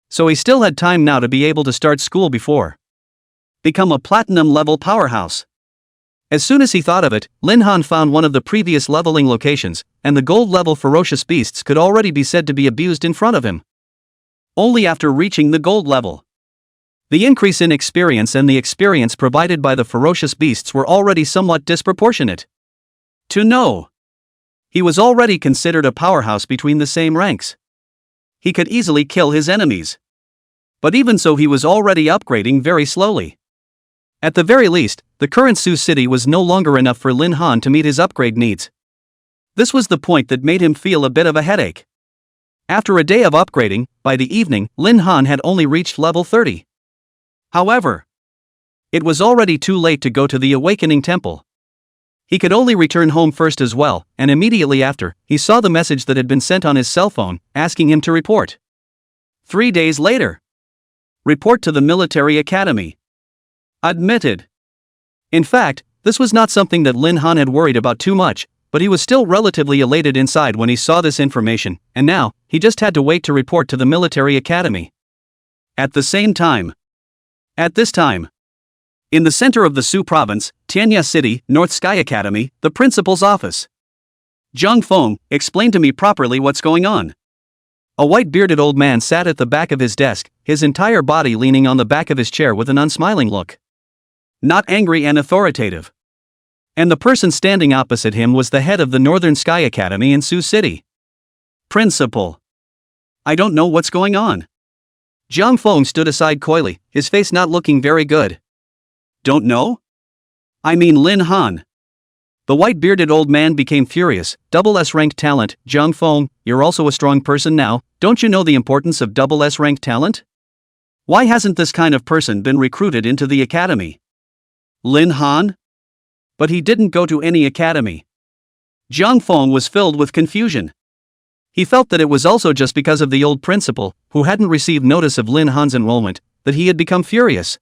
A: So he still had time now to be able to start school before become a platinum-level powerhouse. As soon as he thought of it, Lin Han found one of the previous leveling locations, and the gold-level ferocious beasts could already be said to be abused in front of him. Only after reaching the gold level, the increase in experience and the experience provided by the ferocious beasts were already somewhat disproportionate. To know, he was already considered a powerhouse between the same ranks. He could easily kill his enemies. But even so, he was already upgrading very slowly. At the very least, the current Sioux City was no longer enough for Lin Han to meet his upgrade needs. This was the point that made him feel a bit of a headache. After a day of upgrading, by the evening, Lin Han had only reached level 30. However, it was already too late to go to the Awakening Temple. He could only return home first as well, and immediately after, he saw the message that had been sent on his cell phone, asking him to report. 3 days later. Report to the military academy. Admitted. In fact, this was not something that Lin Han had worried about too much, but he was still relatively elated inside when he saw this information, and now, he just had to wait to report to the military academy. At the same time. At this time, in the center of the Sioux province, Tianya City, North Sky Academy, the principal's office. Xuanfeng, explain to me properly what's going on. A white-bearded old man sat at the back of his desk, his entire body leaning on the back of his chair with an unsmiling look. Not angry and authoritative. And the person standing opposite him was the head of the Northern Sky Academy in Sioux City. Principal. I don't know what's going on. Xuanfeng stood aside coyly, his face not looking very good. Don't know? I mean Lin Han. The white-bearded old man became furious. Double S-ranked talent, Xuanfeng, you're also a strong person now, don't you know the importance of double S-ranked talent? Why hasn't this kind of person been recruited into the academy? Lin Han? But he didn't go to any academy. Xuanfeng was filled with confusion. He felt that it was also just because of the old principal, who hadn't received notice of Lin Han's enrollment, that he had become furious.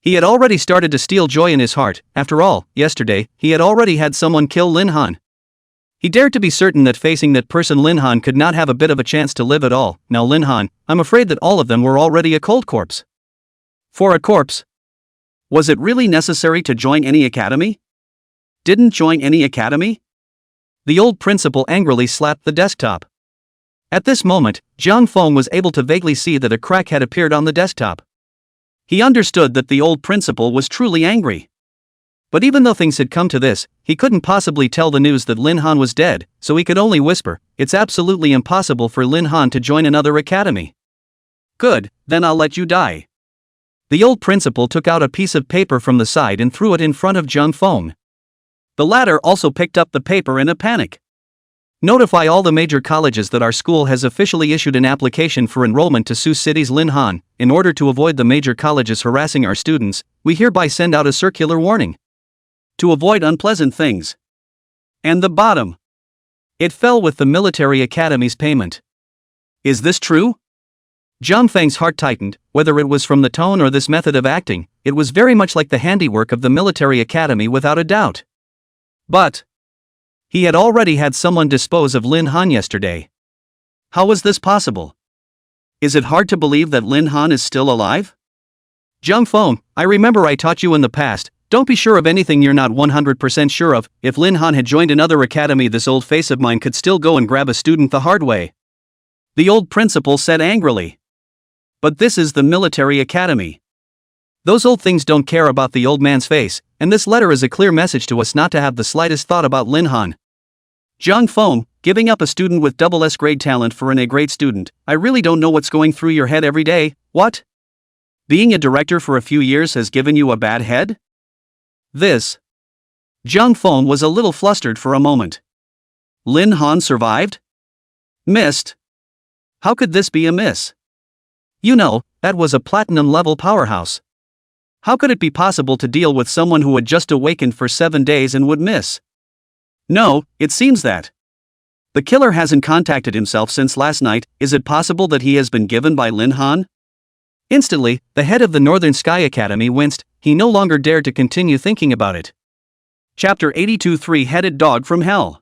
A: He had already started to steal joy in his heart. After all, yesterday, he had already had someone kill Lin Han. He dared to be certain that facing that person Lin Han could not have a bit of a chance to live at all. Now Lin Han, I'm afraid that all of them were already a cold corpse. For a corpse? Was it really necessary to join any academy? Didn't join any academy? The old principal angrily slapped the desktop. At this moment, Xuanfeng was able to vaguely see that a crack had appeared on the desktop. He understood that the old principal was truly angry. But even though things had come to this, he couldn't possibly tell the news that Lin Han was dead, so he could only whisper, "It's absolutely impossible for Lin Han to join another academy." "Good, then I'll let you die." The old principal took out a piece of paper from the side and threw it in front of Xuanfeng. The latter also picked up the paper in a panic. "Notify all the major colleges that our school has officially issued an application for enrollment to Sioux City's Lin Han. In order to avoid the major colleges harassing our students, we hereby send out a circular warning. To avoid unpleasant things." And the bottom. It fell with the military academy's payment. Is this true? Xuanfeng's heart tightened. Whether it was from the tone or this method of acting, it was very much like the handiwork of the military academy without a doubt. But he had already had someone dispose of Lin Han yesterday. How was this possible? Is it hard to believe that Lin Han is still alive? Xuanfeng, I remember I taught you in the past, don't be sure of anything you're not 100% sure of. If Lin Han had joined another academy, this old face of mine could still go and grab a student the hard way. The old principal said angrily. But this is the military academy. Those old things don't care about the old man's face, and this letter is a clear message to us not to have the slightest thought about Lin Han. Xuanfeng, giving up a student with double S grade talent for an A grade student, I really don't know what's going through your head every day. What? Being a director for a few years has given you a bad head? This. Xuanfeng was a little flustered for a moment. Lin Han survived? Missed? How could this be a miss? You know, that was a platinum-level powerhouse. How could it be possible to deal with someone who had just awakened for 7 days and would miss? No, it seems that the killer hasn't contacted himself since last night. Is it possible that he has been given by Lin Han? Instantly, the head of the Northern Sky Academy winced. He no longer dared to continue thinking about it. Chapter 82 Three-Headed Dog from Hell.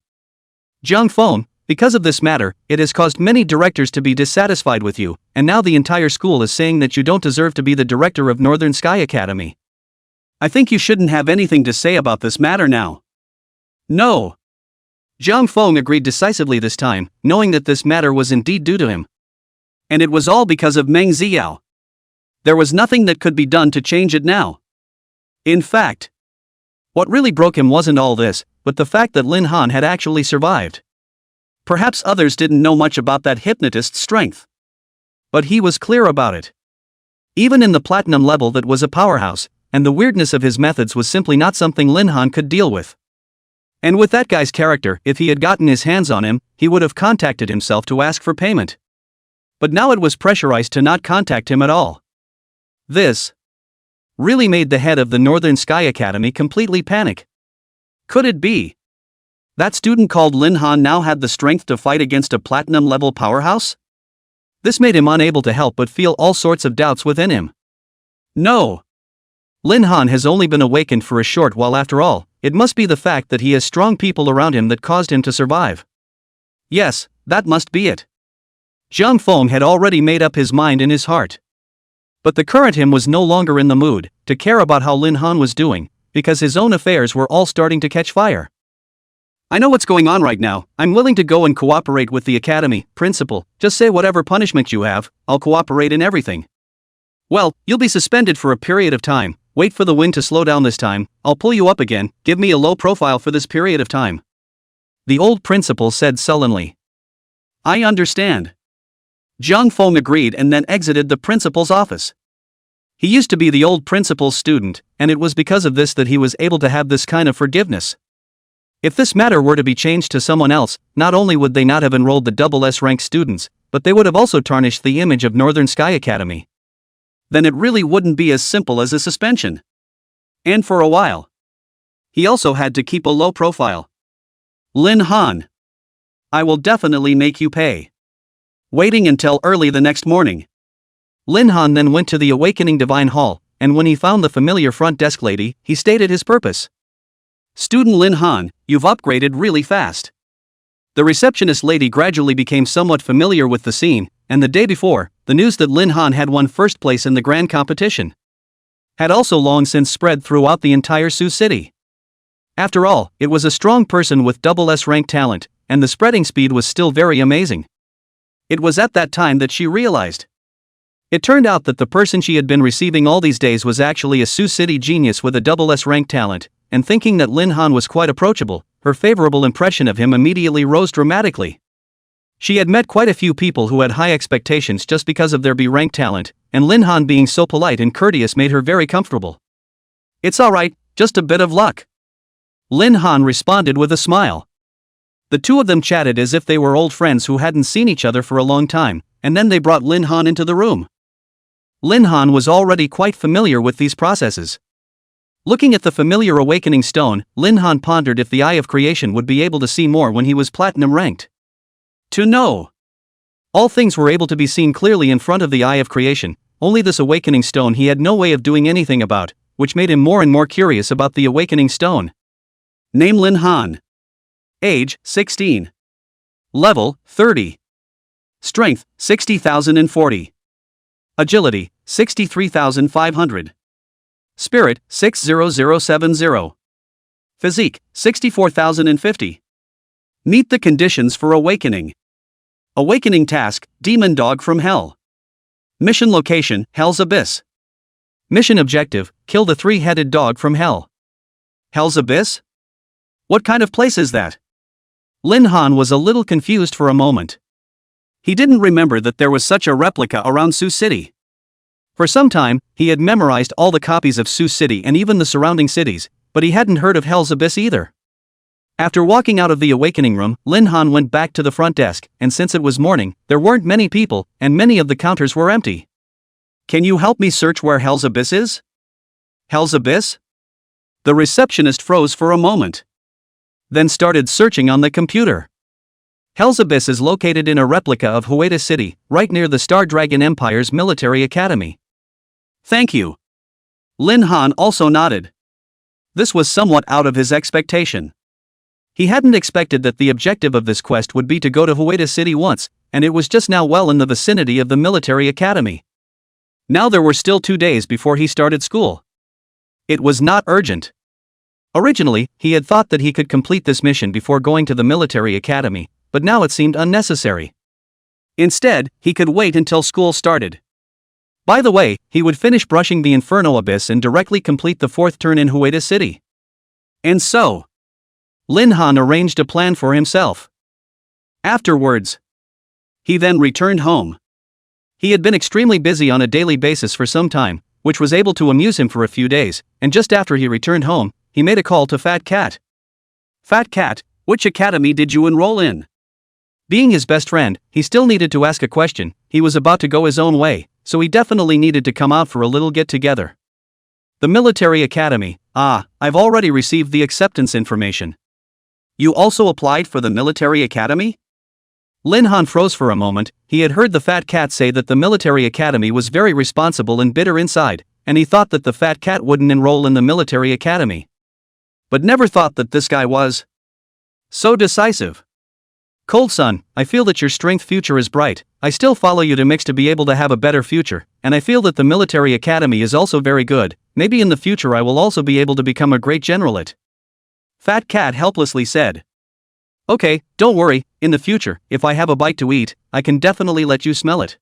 A: Xuanfeng, because of this matter, it has caused many directors to be dissatisfied with you, and now the entire school is saying that you don't deserve to be the director of Northern Sky Academy. I think you shouldn't have anything to say about this matter now. No. Xuanfeng agreed decisively this time, knowing that this matter was indeed due to him. And it was all because of Meng Xiao. There was nothing that could be done to change it now. In fact, what really broke him wasn't all this, but the fact that Lin Han had actually survived. Perhaps others didn't know much about that hypnotist's strength. But he was clear about it. Even in the platinum level, that was a powerhouse, and the weirdness of his methods was simply not something Lin Han could deal with. And with that guy's character, if he had gotten his hands on him, he would have contacted himself to ask for payment. But now it was pressurized to not contact him at all. This really made the head of the Northern Sky Academy completely panic. Could it be that student called Lin Han now had the strength to fight against a platinum-level powerhouse? This made him unable to help but feel all sorts of doubts within him. No. Lin Han has only been awakened for a short while after all. It must be the fact that he has strong people around him that caused him to survive. Yes, that must be it. Xuanfeng had already made up his mind in his heart. But the current him was no longer in the mood to care about how Lin Han was doing, because his own affairs were all starting to catch fire. I know what's going on right now. I'm willing to go and cooperate with the academy, principal. Just say whatever punishment you have, I'll cooperate in everything. Well, you'll be suspended for a period of time. Wait for the wind to slow down this time. I'll pull you up again. Give me a low profile for this period of time. The old principal said sullenly. I understand. Xuanfeng agreed and then exited the principal's office. He used to be the old principal's student, and it was because of this that he was able to have this kind of forgiveness. If this matter were to be changed to someone else, not only would they not have enrolled the double S rank students, but they would have also tarnished the image of Northern Sky Academy. Then it really wouldn't be as simple as a suspension. And for a while, he also had to keep a low profile. Lin Han, I will definitely make you pay. Waiting until early the next morning, Lin Han then went to the Awakening Divine Hall, and when he found the familiar front desk lady, he stated his purpose. Student Lin Han, you've upgraded really fast. The receptionist lady gradually became somewhat familiar with the scene, and the day before, the news that Lin Han had won first place in the grand competition had also long since spread throughout the entire Sioux City. After all, it was a strong person with double S rank talent, and the spreading speed was still very amazing. It was at that time that she realized. It turned out that the person she had been receiving all these days was actually a Sioux City genius with a double S rank talent, and thinking that Lin Han was quite approachable, her favorable impression of him immediately rose dramatically. She had met quite a few people who had high expectations just because of their B-rank talent, and Lin Han being so polite and courteous made her very comfortable. "It's alright, just a bit of luck," Lin Han responded with a smile. The two of them chatted as if they were old friends who hadn't seen each other for a long time, and then they brought Lin Han into the room. Lin Han was already quite familiar with these processes. Looking at the familiar awakening stone, Lin Han pondered if the Eye of Creation would be able to see more when he was platinum ranked. To know. All things were able to be seen clearly in front of the Eye of Creation, only this awakening stone he had no way of doing anything about, which made him more and more curious about the awakening stone. Name Lin Han. Age, 16. Level, 30. Strength, 60,040. Agility, 63,500. Spirit, 60070. Physique, 64,050. Meet the conditions for awakening. Awakening task, Demon Dog from Hell. Mission location, Hell's Abyss. Mission objective, kill the three-headed dog from Hell. Hell's Abyss? What kind of place is that? Lin Han was a little confused for a moment. He didn't remember that there was such a replica around Sioux City. For some time, he had memorized all the copies of Sioux City and even the surrounding cities, but he hadn't heard of Hell's Abyss either. After walking out of the awakening room, Lin Han went back to the front desk, and since it was morning, there weren't many people, and many of the counters were empty. "Can you help me search where Hell's Abyss is?" "Hell's Abyss?" The receptionist froze for a moment. Then started searching on the computer. Hell's Abyss is located in a replica of Hueda City, right near the Star Dragon Empire's military academy. Thank you. Lin Han also nodded. This was somewhat out of his expectation. He hadn't expected that the objective of this quest would be to go to Hueda City once, and it was just now well in the vicinity of the military academy. Now there were still 2 days before he started school. It was not urgent. Originally, he had thought that he could complete this mission before going to the military academy, but now it seemed unnecessary. Instead, he could wait until school started. By the way, he would finish brushing the Inferno Abyss and directly complete the 4th turn in Hueda City. And so, Lin Han arranged a plan for himself. Afterwards, he then returned home. He had been extremely busy on a daily basis for some time, which was able to amuse him for a few days, and just after he returned home, he made a call to Fat Cat. "Fat Cat, which academy did you enroll in?" Being his best friend, he still needed to ask a question. He was about to go his own way, so he definitely needed to come out for a little get-together. "The military academy. I've already received the acceptance information." "You also applied for the military academy?" Lin Han froze for a moment. He had heard the Fat Cat say that the military academy was very responsible and bitter inside, and he thought that the Fat Cat wouldn't enroll in the military academy. But never thought that this guy was so decisive. "Cold Sun, I feel that your strength future is bright. I still follow you to mix to be able to have a better future, and I feel that the military academy is also very good. Maybe in the future I will also be able to become a great general it." Fat Cat helplessly said. "Okay, don't worry, in the future, if I have a bite to eat, I can definitely let you smell it."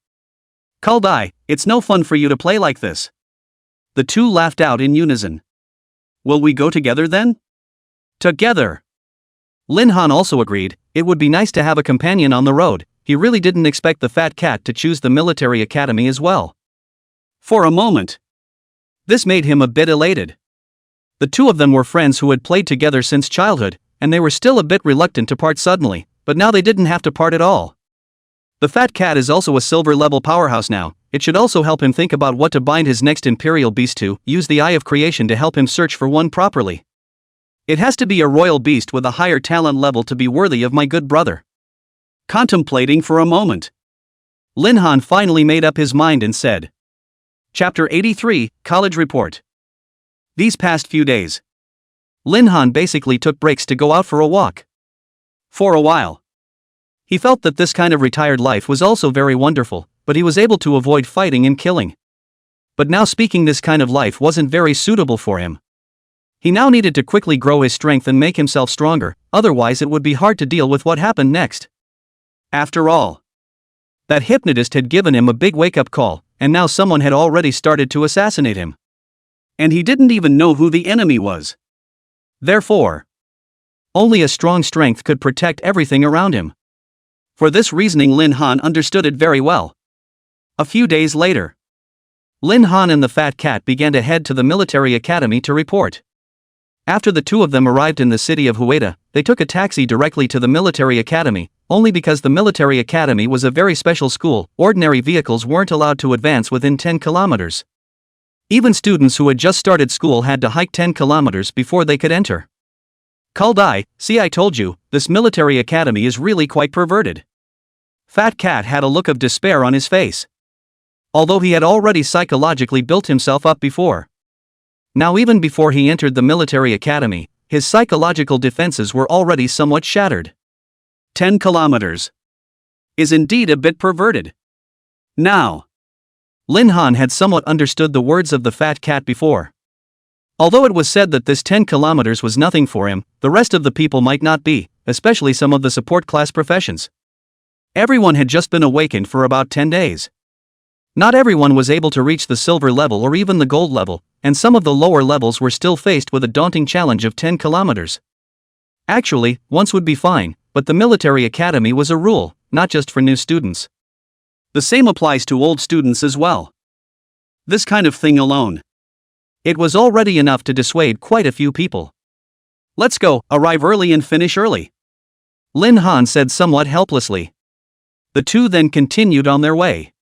A: "Kuldai, it's no fun for you to play like this." The two laughed out in unison. "Will we go together then?" "Together." Lin Han also agreed. It would be nice to have a companion on the road. He really didn't expect the Fat Cat to choose the military academy as well. For a moment, this made him a bit elated. The two of them were friends who had played together since childhood, and they were still a bit reluctant to part suddenly, but now they didn't have to part at all. The Fat Cat is also a silver-level powerhouse now. It should also help him think about what to bind his next imperial beast to. Use the Eye of Creation to help him search for one properly. It has to be a royal beast with a higher talent level to be worthy of my good brother. Contemplating for a moment, Lin Han finally made up his mind and said. Chapter 83, College Report. These past few days, Lin Han basically took breaks to go out for a walk. For a while, he felt that this kind of retired life was also very wonderful, but he was able to avoid fighting and killing. But now speaking, this kind of life wasn't very suitable for him. He now needed to quickly grow his strength and make himself stronger, otherwise it would be hard to deal with what happened next. After all, that hypnotist had given him a big wake-up call, and now someone had already started to assassinate him. And he didn't even know who the enemy was. Therefore, only a strong strength could protect everything around him. For this reasoning, Lin Han understood it very well. A few days later, Lin Han and the fat cat began to head to the military academy to report. After the two of them arrived in the city of Hueda, they took a taxi directly to the military academy. Only because the military academy was a very special school, ordinary vehicles weren't allowed to advance within 10 kilometers. Even students who had just started school had to hike 10 kilometers before they could enter. Kuldai, see, I told you, this military academy is really quite perverted. Fat Cat had a look of despair on his face. Although he had already psychologically built himself up before. Now, even before he entered the military academy, his psychological defenses were already somewhat shattered. 10 kilometers is indeed a bit perverted. Now, Lin Han had somewhat understood the words of the fat cat before. Although it was said that this 10 kilometers was nothing for him, the rest of the people might not be, especially some of the support class professions. Everyone had just been awakened for about 10 days. Not everyone was able to reach the silver level or even the gold level, and some of the lower levels were still faced with a daunting challenge of 10 kilometers. Actually, once would be fine, but the military academy was a rule, not just for new students. The same applies to old students as well. This kind of thing alone, it was already enough to dissuade quite a few people. Let's go, arrive early and finish early, Lin Han said somewhat helplessly. The two then continued on their way.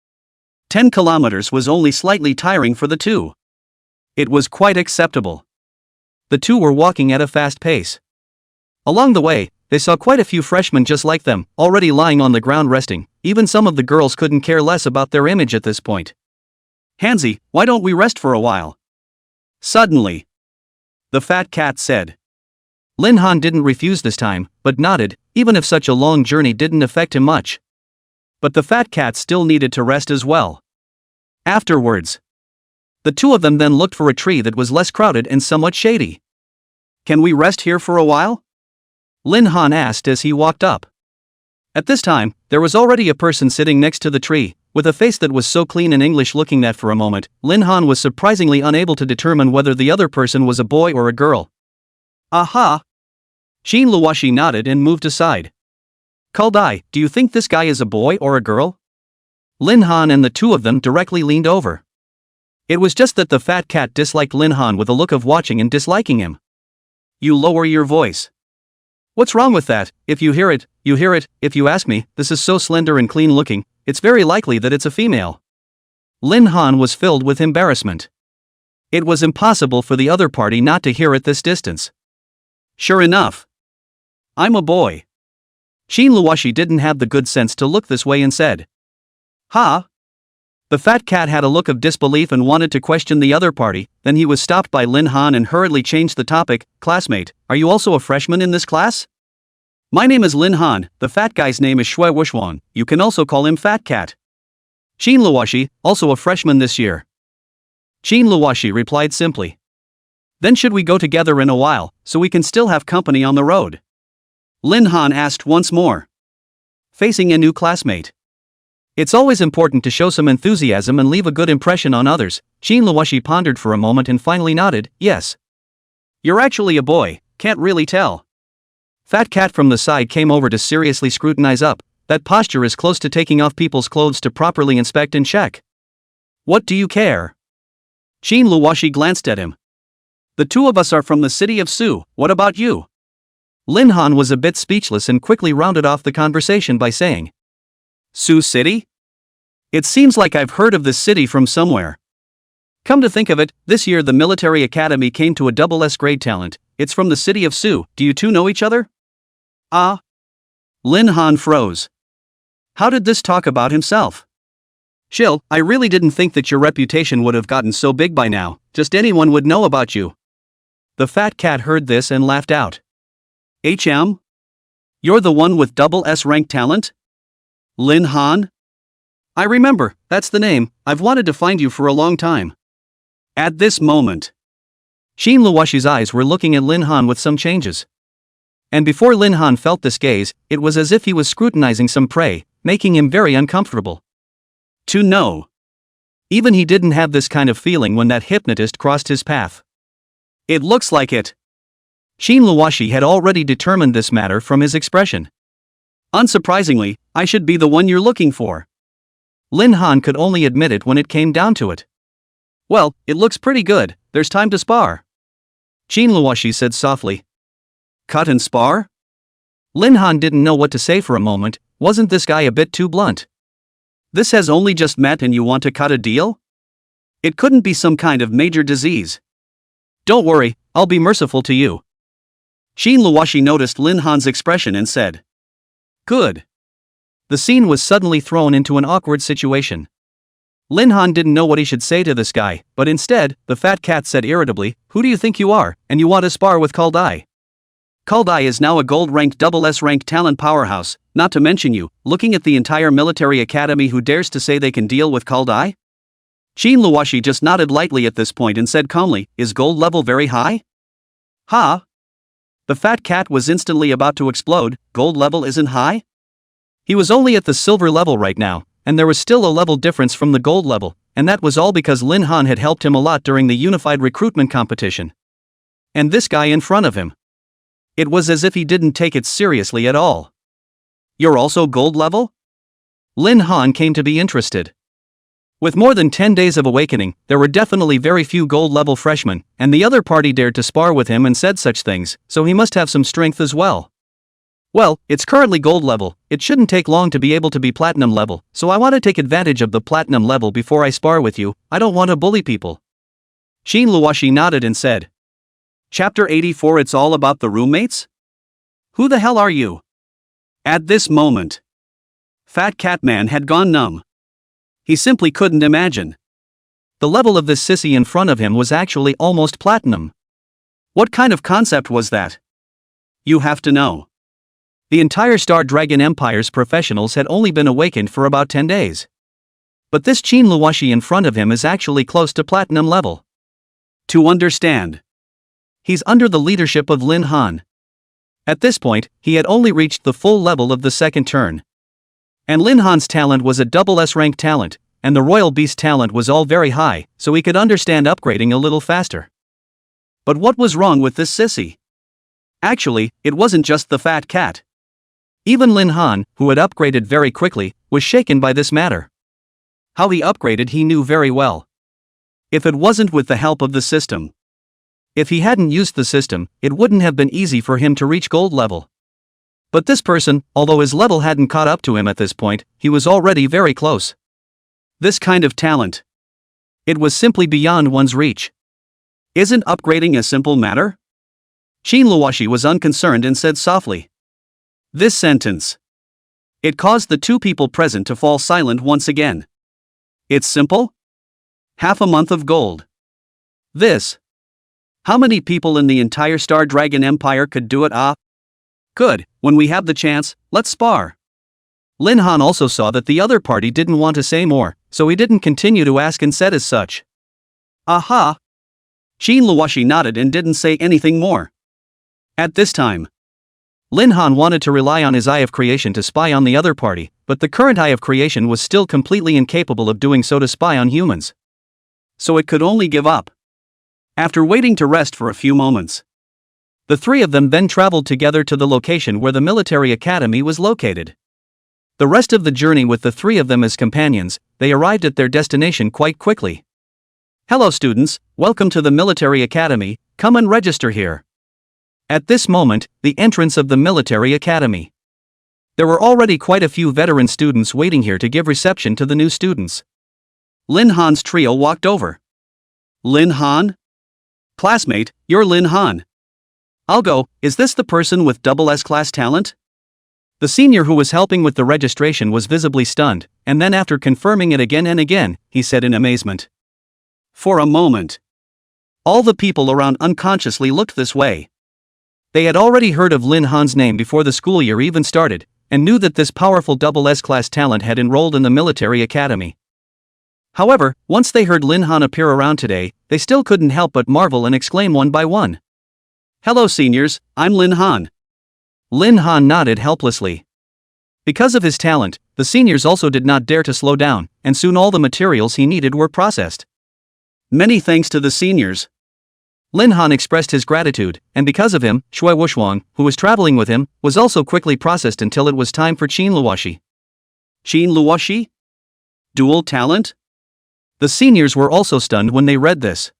A: 10 kilometers was only slightly tiring for the two. It was quite acceptable. The two were walking at a fast pace. Along the way, they saw quite a few freshmen just like them, already lying on the ground resting. Even some of the girls couldn't care less about their image at this point. Hansi, why don't we rest for a while? Suddenly, the fat cat said. Lin Han didn't refuse this time, but nodded, even if such a long journey didn't affect him much. But the fat cat still needed to rest as well. Afterwards, the two of them then looked for a tree that was less crowded and somewhat shady. Can we rest here for a while? Lin Han asked as he walked up. At this time, there was already a person sitting next to the tree, with a face that was so clean and English looking that for a moment, Lin Han was surprisingly unable to determine whether the other person was a boy or a girl. Aha! Xin Luoshi nodded and moved aside. Kuldai, do you think this guy is a boy or a girl? Lin Han and the two of them directly leaned over. It was just that the fat cat disliked Lin Han with a look of watching and disliking him. You lower your voice. What's wrong with that? If you hear it, you hear it. If you ask me, this is so slender and clean looking, it's very likely that it's a female. Lin Han was filled with embarrassment. It was impossible for the other party not to hear at this distance. Sure enough, I'm a boy. Xin Luoshi didn't have the good sense to look this way and said, Ha! The fat cat had a look of disbelief and wanted to question the other party, then he was stopped by Lin Han and hurriedly changed the topic. Classmate, are you also a freshman in this class? My name is Lin Han, the fat guy's name is Shui Wuxuan, you can also call him Fat Cat. Xin Luoshi, also a freshman this year. Xin Luoshi replied simply. Then should we go together in a while, so we can still have company on the road? Lin Han asked once more. Facing a new classmate. It's always important to show some enthusiasm and leave a good impression on others. Xin Luoshi pondered for a moment and finally nodded, yes. You're actually a boy, can't really tell. Fat Cat from the side came over to seriously scrutinize up. That posture is close to taking off people's clothes to properly inspect and check. What do you care? Xin Luoshi glanced at him. The two of us are from the city of Su, what about you? Lin Han was a bit speechless and quickly rounded off the conversation by saying, Sioux City? It seems like I've heard of this city from somewhere. Come to think of it, this year the military academy came to a double S grade talent. It's from the city of Su. Do you two know each other? Ah. Lin Han froze. How did this talk about himself? Chill, I really didn't think that your reputation would have gotten so big by now, just anyone would know about you. The fat cat heard this and laughed out. HM? You're the one with double S rank talent? Lin Han? I remember, that's the name, I've wanted to find you for a long time. At this moment, Xin Luoshi's eyes were looking at Lin Han with some changes. And before Lin Han felt this gaze, it was as if he was scrutinizing some prey, making him very uncomfortable. To know. Even he didn't have this kind of feeling when that hypnotist crossed his path. It looks like it. Qin Luoshi had already determined this matter from his expression. Unsurprisingly, I should be the one you're looking for. Lin Han could only admit it when it came down to it. Well, it looks pretty good, there's time to spar. Qin Luoshi said softly. Cut and spar? Lin Han didn't know what to say for a moment. Wasn't this guy a bit too blunt? This has only just met and you want to cut a deal? It couldn't be some kind of major disease. Don't worry, I'll be merciful to you. Qin Luoshi noticed Lin Han's expression and said. Good. The scene was suddenly thrown into an awkward situation. Lin Han didn't know what he should say to this guy, but instead, the fat cat said irritably, Who do you think you are, and you want to spar with Kuldai? Kuldai is now a gold-ranked SS-ranked talent powerhouse, not to mention you, looking at the entire military academy who dares to say they can deal with Kuldai? Qin Luoshi just nodded lightly at this point and said calmly, Is gold level very high? Ha! The fat cat was instantly about to explode. Gold level isn't high? He was only at the silver level right now, and there was still a level difference from the gold level, and that was all because Lin Han had helped him a lot during the unified recruitment competition. And this guy in front of him. It was as if he didn't take it seriously at all. You're also gold level? Lin Han came to be interested. With more than 10 days of awakening, there were definitely very few gold level freshmen, and the other party dared to spar with him and said such things, so he must have some strength as well. Well, it's currently gold level, it shouldn't take long to be able to be platinum level, so I want to take advantage of the platinum level before I spar with you. I don't want to bully people. Qin Luoshi nodded and said. Chapter 84 It's all about the roommates? Who the hell are you? At this moment, Fat Cat Man had gone numb. He simply couldn't imagine. The level of this sissy in front of him was actually almost platinum. What kind of concept was that? You have to know. The entire Star Dragon Empire's professionals had only been awakened for about 10 days. But this Qin Luoshi in front of him is actually close to platinum level. To understand. He's under the leadership of Lin Han. At this point, he had only reached the full level of the second turn. And Lin Han's talent was a SS rank talent, and the Royal Beast talent was all very high, so he could understand upgrading a little faster. But what was wrong with this sissy? Actually, it wasn't just the fat cat. Even Lin Han, who had upgraded very quickly, was shaken by this matter. How he upgraded he knew very well. If it wasn't with the help of the system. If he hadn't used the system, it wouldn't have been easy for him to reach gold level. But this person, although his level hadn't caught up to him at this point, he was already very close. This kind of talent. It was simply beyond one's reach. Isn't upgrading a simple matter? Qin Luoshi was unconcerned and said softly. This sentence. It caused the two people present to fall silent once again. It's simple? Half a month of gold. This. How many people in the entire Star Dragon Empire could do it? Good, when we have the chance, let's spar. Lin Han also saw that the other party didn't want to say more, so he didn't continue to ask and said as such. Aha! Qin Luoshi nodded and didn't say anything more. At this time, Lin Han wanted to rely on his Eye of Creation to spy on the other party, but the current Eye of Creation was still completely incapable of doing so to spy on humans. So it could only give up. After waiting to rest for a few moments, the three of them then traveled together to the location where the military academy was located. The rest of the journey with the three of them as companions, they arrived at their destination quite quickly. Hello students, welcome to the military academy, come and register here. At this moment, the entrance of the military academy. There were already quite a few veteran students waiting here to give reception to the new students. Lin Han's trio walked over. Lin Han? Classmate, you're Lin Han. I'll go, is this the person with SS class talent? The senior who was helping with the registration was visibly stunned, and then after confirming it again and again, he said in amazement. For a moment, all the people around unconsciously looked this way. They had already heard of Lin Han's name before the school year even started, and knew that this powerful SS class talent had enrolled in the military academy. However, once they heard Lin Han appear around today, they still couldn't help but marvel and exclaim one by one. Hello seniors, I'm Lin Han. Lin Han nodded helplessly. Because of his talent, the seniors also did not dare to slow down, and soon all the materials he needed were processed. Many thanks to the seniors. Lin Han expressed his gratitude, and because of him, Shui Wuxuang, who was traveling with him, was also quickly processed until it was time for Qin Luoshi. Qin Luoshi? Dual talent? The seniors were also stunned when they read this.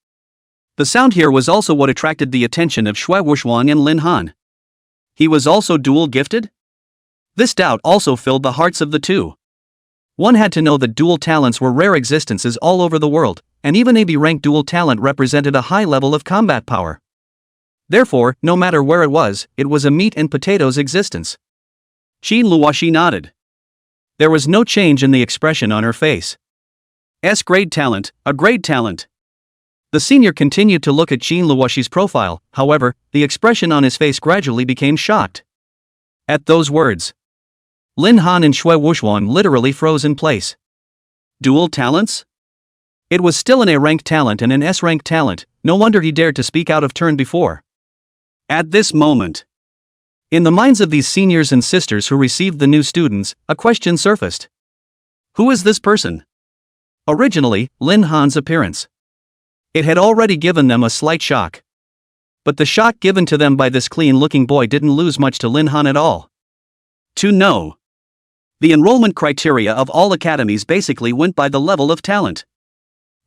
A: The sound here was also what attracted the attention of Shui Wuxuang and Lin Han. He was also dual gifted? This doubt also filled the hearts of the two. One had to know that dual talents were rare existences all over the world, and even a B-rank dual talent represented a high level of combat power. Therefore, no matter where it was a meat and potatoes existence. Qin Luoshi nodded. There was no change in the expression on her face. S-grade talent, a grade talent. The senior continued to look at Qin Luoshi's profile, however, the expression on his face gradually became shocked. At those words, Lin Han and Shui Wuxuan literally froze in place. Dual talents? It was still an A-rank talent and an S-rank talent, no wonder he dared to speak out of turn before. At this moment, in the minds of these seniors and sisters who received the new students, a question surfaced. Who is this person? Originally, Lin Han's appearance. It had already given them a slight shock. But the shock given to them by this clean-looking boy didn't lose much to Lin Han at all. To know. The enrollment criteria of all academies basically went by the level of talent.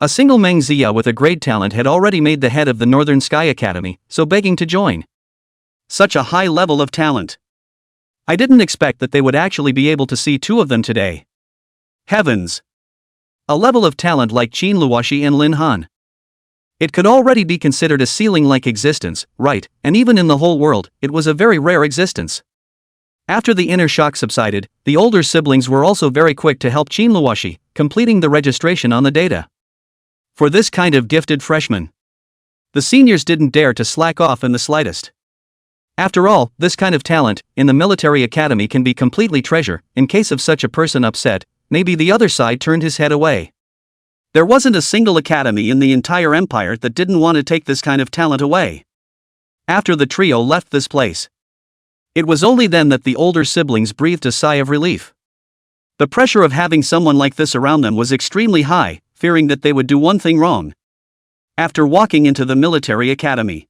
A: A single Meng Zia with a grade talent had already made the head of the Northern Sky Academy, so begging to join. Such a high level of talent. I didn't expect that they would actually be able to see two of them today. Heavens! A level of talent like Qin Luoshi and Lin Han. It could already be considered a ceiling-like existence, right, and even in the whole world, it was a very rare existence. After the inner shock subsided, the older siblings were also very quick to help Qin Luoshi, completing the registration on the data. For this kind of gifted freshman, the seniors didn't dare to slack off in the slightest. After all, this kind of talent, in the military academy can be completely treasure. In case of such a person upset, maybe the other side turned his head away. There wasn't a single academy in the entire empire that didn't want to take this kind of talent away. After the trio left this place, it was only then that the older siblings breathed a sigh of relief. The pressure of having someone like this around them was extremely high, fearing that they would do one thing wrong. After walking into the military academy,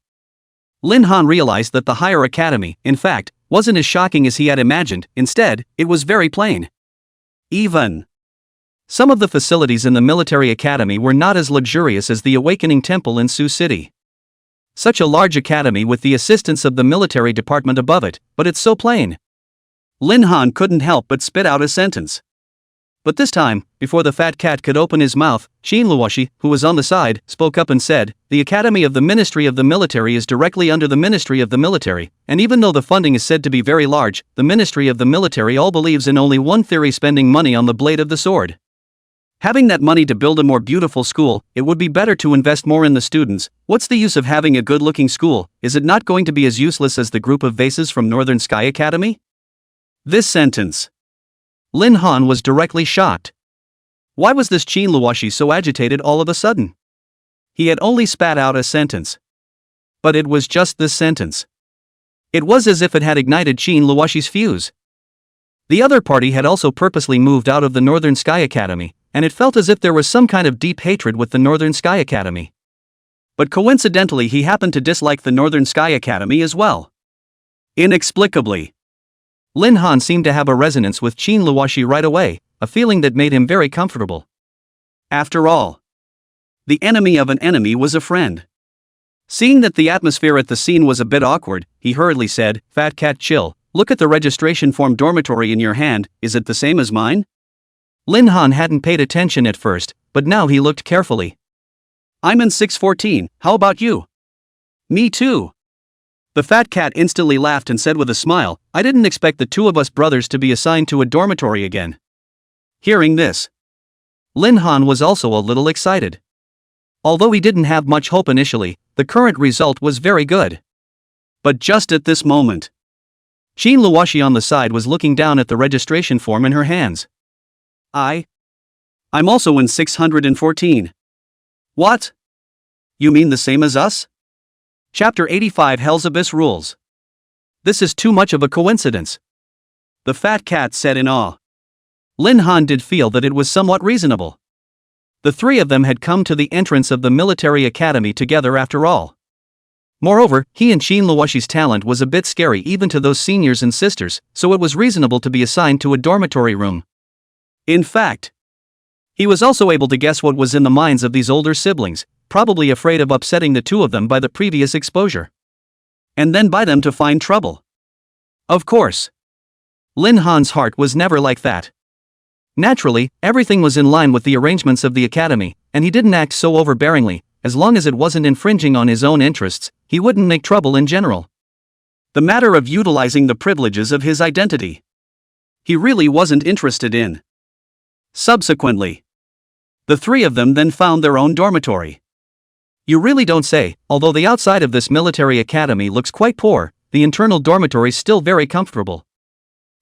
A: Lin Han realized that the higher academy, in fact, wasn't as shocking as he had imagined. Instead, it was very plain. Even some of the facilities in the military academy were not as luxurious as the Awakening Temple in Sioux City. Such a large academy with the assistance of the military department above it, but it's so plain. Lin Han couldn't help but spit out a sentence. But this time, before the fat cat could open his mouth, Qin Luoshi, who was on the side, spoke up and said, "The Academy of the Ministry of the Military is directly under the Ministry of the Military, and even though the funding is said to be very large, the Ministry of the Military all believes in only one theory: spending money on the blade of the sword. Having that money to build a more beautiful school, it would be better to invest more in the students. What's the use of having a good-looking school? Is it not going to be as useless as the group of vases from Northern Sky Academy?" This sentence. Lin Han was directly shocked. Why was this Qin Luoshi so agitated all of a sudden? He had only spat out a sentence. But it was just this sentence. It was as if it had ignited Qin Luoshi's fuse. The other party had also purposely moved out of the Northern Sky Academy, and it felt as if there was some kind of deep hatred with the Northern Sky Academy. But coincidentally, he happened to dislike the Northern Sky Academy as well. Inexplicably, Lin Han seemed to have a resonance with Qin Luoshi right away, a feeling that made him very comfortable. After all, the enemy of an enemy was a friend. Seeing that the atmosphere at the scene was a bit awkward, he hurriedly said, "Fat cat, chill. Look at the registration form dormitory in your hand. Is it the same as mine?" Lin Han hadn't paid attention at first, but now he looked carefully. "I'm in 614, how about you?" "Me too." The fat cat instantly laughed and said with a smile, "I didn't expect the two of us brothers to be assigned to a dormitory again." Hearing this, Lin Han was also a little excited. Although he didn't have much hope initially, the current result was very good. But just at this moment, Qin Luoshi on the side was looking down at the registration form in her hands. I'm also in 614. What? You mean the same as us? Chapter 85 Hell's Abyss Rules. This is too much of a coincidence. The fat cat said in awe. Lin Han did feel that it was somewhat reasonable. The three of them had come to the entrance of the military academy together after all. Moreover, he and Qin Luoshi's talent was a bit scary even to those seniors and sisters, so it was reasonable to be assigned to a dormitory room. In fact, he was also able to guess what was in the minds of these older siblings, probably afraid of upsetting the two of them by the previous exposure. And then by them to find trouble. Of course. Lin Han's heart was never like that. Naturally, everything was in line with the arrangements of the academy, and he didn't act so overbearingly. As long as it wasn't infringing on his own interests, he wouldn't make trouble in general. The matter of utilizing the privileges of his identity, he really wasn't interested in. Subsequently, the three of them then found their own dormitory. You really don't say. Although the outside of this military academy looks quite poor, the internal dormitory's still very comfortable.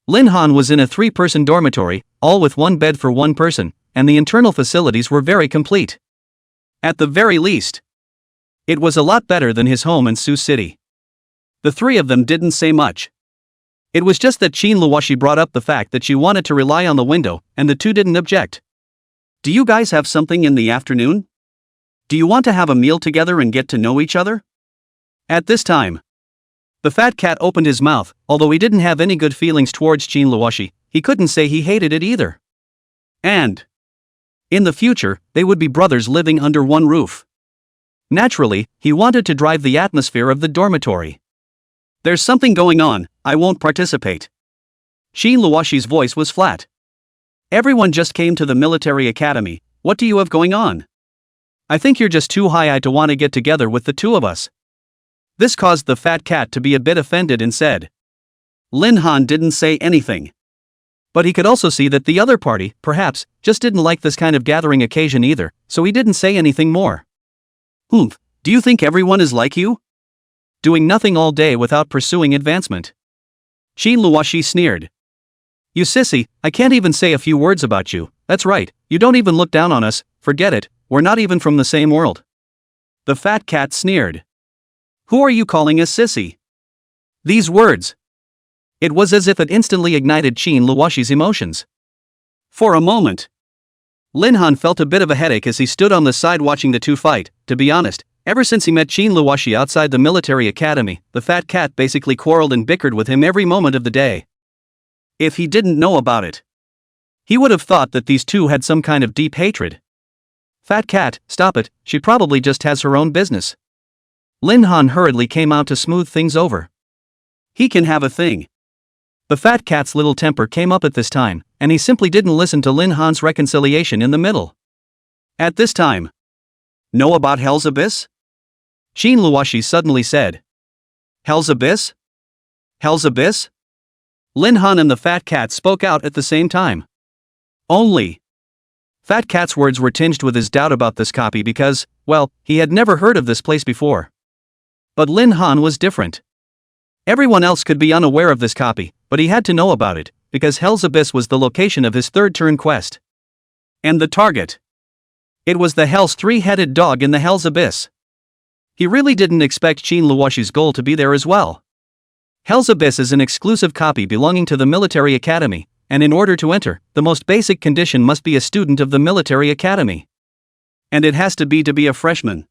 A: Lin Han was in a 3-person dormitory, all with one bed for one person, and the internal facilities were very complete. At the very least, it was a lot better than his home in Sioux City. The three of them didn't say much. It was just that Qin Luoshi brought up the fact that she wanted to rely on the window, and the two didn't object. Do you guys have something in the afternoon? Do you want to have a meal together and get to know each other? At this time, the fat cat opened his mouth. Although he didn't have any good feelings towards Qin Luoshi, he couldn't say he hated it either. And in the future, they would be brothers living under one roof. Naturally, he wanted to drive the atmosphere of the dormitory. There's something going on, I won't participate. Qin Luoshi's voice was flat. Everyone just came to the military academy, what do you have going on? I think you're just too high-eyed to want to get together with the two of us. This caused the fat cat to be a bit offended and said. Lin Han didn't say anything. But he could also see that the other party, perhaps, just didn't like this kind of gathering occasion either, so he didn't say anything more. Do you think everyone is like you? Doing nothing all day without pursuing advancement. Qin Luoshi sneered. You sissy, I can't even say a few words about you. That's right, you don't even look down on us, forget it, we're not even from the same world. The fat cat sneered. Who are you calling a sissy? These words. It was as if it instantly ignited Qin Luoshi's emotions. For a moment, Lin Han felt a bit of a headache as he stood on the side watching the two fight. To be honest, ever since he met Qin Luoshi outside the military academy, the fat cat basically quarreled and bickered with him every moment of the day. If he didn't know about it, he would have thought that these two had some kind of deep hatred. Fat cat, stop it, she probably just has her own business. Lin Han hurriedly came out to smooth things over. He can have a thing. The fat cat's little temper came up at this time, and he simply didn't listen to Lin Han's reconciliation in the middle. At this time. Know about Hell's Abyss? Qin Luoshi suddenly said. Hell's Abyss? Hell's Abyss? Lin Han and the fat cat spoke out at the same time. Only. Fat cat's words were tinged with his doubt about this copy because, well, he had never heard of this place before. But Lin Han was different. Everyone else could be unaware of this copy, but he had to know about it, because Hell's Abyss was the location of his third turn quest. And the target. It was the Hell's 3-headed dog in the Hell's Abyss. He really didn't expect Qin Luoshi's goal to be there as well. Hell's Abyss is an exclusive copy belonging to the military academy, and in order to enter, the most basic condition must be a student of the military academy. And it has to be a freshman.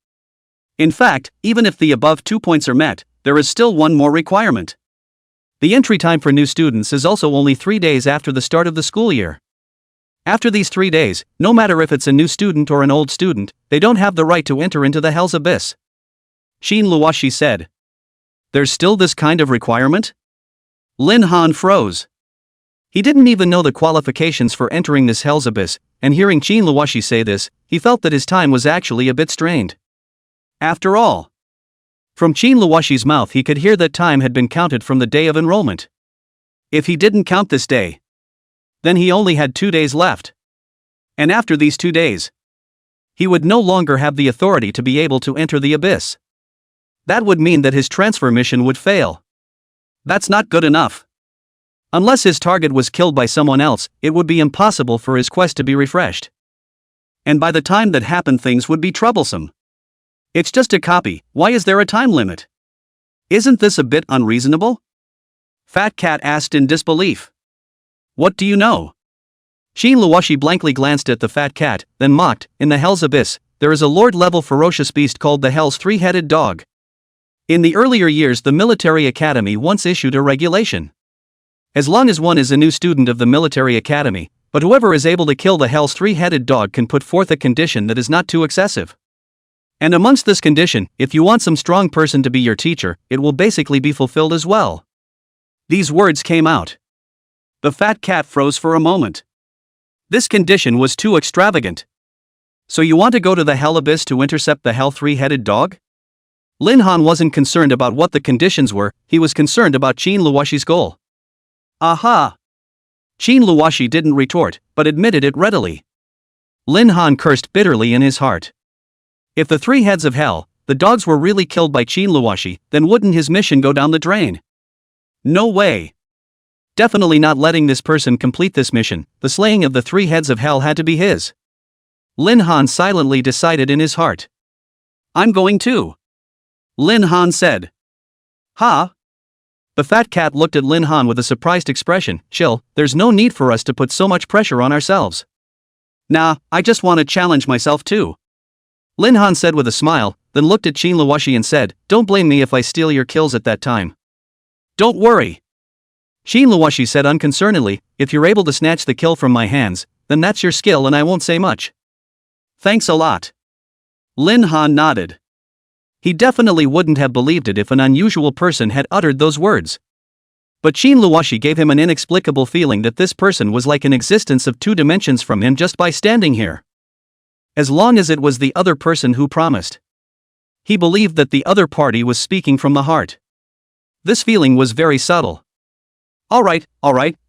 A: In fact, even if the above 2 points are met, there is still one more requirement. The entry time for new students is also only 3 days after the start of the school year. After these 3 days, no matter if it's a new student or an old student, they don't have the right to enter into the Hell's Abyss. Qin Luoshi said. There's still this kind of requirement? Lin Han froze. He didn't even know the qualifications for entering this Hell's Abyss, and hearing Qin Luoshi say this, he felt that his time was actually a bit strained. After all, from Qin Luoshi's mouth he could hear that time had been counted from the day of enrollment. If he didn't count this day, then he only had 2 days left. And after these 2 days, he would no longer have the authority to be able to enter the abyss. That would mean that his transfer mission would fail. That's not good enough. Unless his target was killed by someone else, it would be impossible for his quest to be refreshed. And by the time that happened, things would be troublesome. It's just a copy, why is there a time limit? Isn't this a bit unreasonable? Fat Cat asked in disbelief. What do you know? Qin Luoshi blankly glanced at the fat cat, then mocked, in the Hell's Abyss, there is a lord-level ferocious beast called the Hell's 3-headed dog. In the earlier years, the military academy once issued a regulation. As long as one is a new student of the military academy, but whoever is able to kill the hell's three-headed dog can put forth a condition that is not too excessive. And amongst this condition, if you want some strong person to be your teacher, it will basically be fulfilled as well. These words came out. The fat cat froze for a moment. This condition was too extravagant. So you want to go to the hell abyss to intercept the hell three-headed dog? Lin Han wasn't concerned about what the conditions were, he was concerned about Qin Luoshi's goal. Aha! Qin Luoshi didn't retort, but admitted it readily. Lin Han cursed bitterly in his heart. If the three heads of hell, the dogs, were really killed by Qin Luoshi, then wouldn't his mission go down the drain? No way. Definitely not letting this person complete this mission, the slaying of the three heads of hell had to be his. Lin Han silently decided in his heart. I'm going too. Lin Han said. Ha? The fat cat looked at Lin Han with a surprised expression. Chill, there's no need for us to put so much pressure on ourselves. Nah, I just want to challenge myself too. Lin Han said with a smile, then looked at Qin Luoshi and said, don't blame me if I steal your kills at that time. Don't worry. Qin Luoshi said unconcernedly, if you're able to snatch the kill from my hands, then that's your skill and I won't say much. Thanks a lot. Lin Han nodded. He definitely wouldn't have believed it if an unusual person had uttered those words. But Qin Luoshi gave him an inexplicable feeling that this person was like an existence of two dimensions from him just by standing here. As long as it was the other person who promised. He believed that the other party was speaking from the heart. This feeling was very subtle. Alright,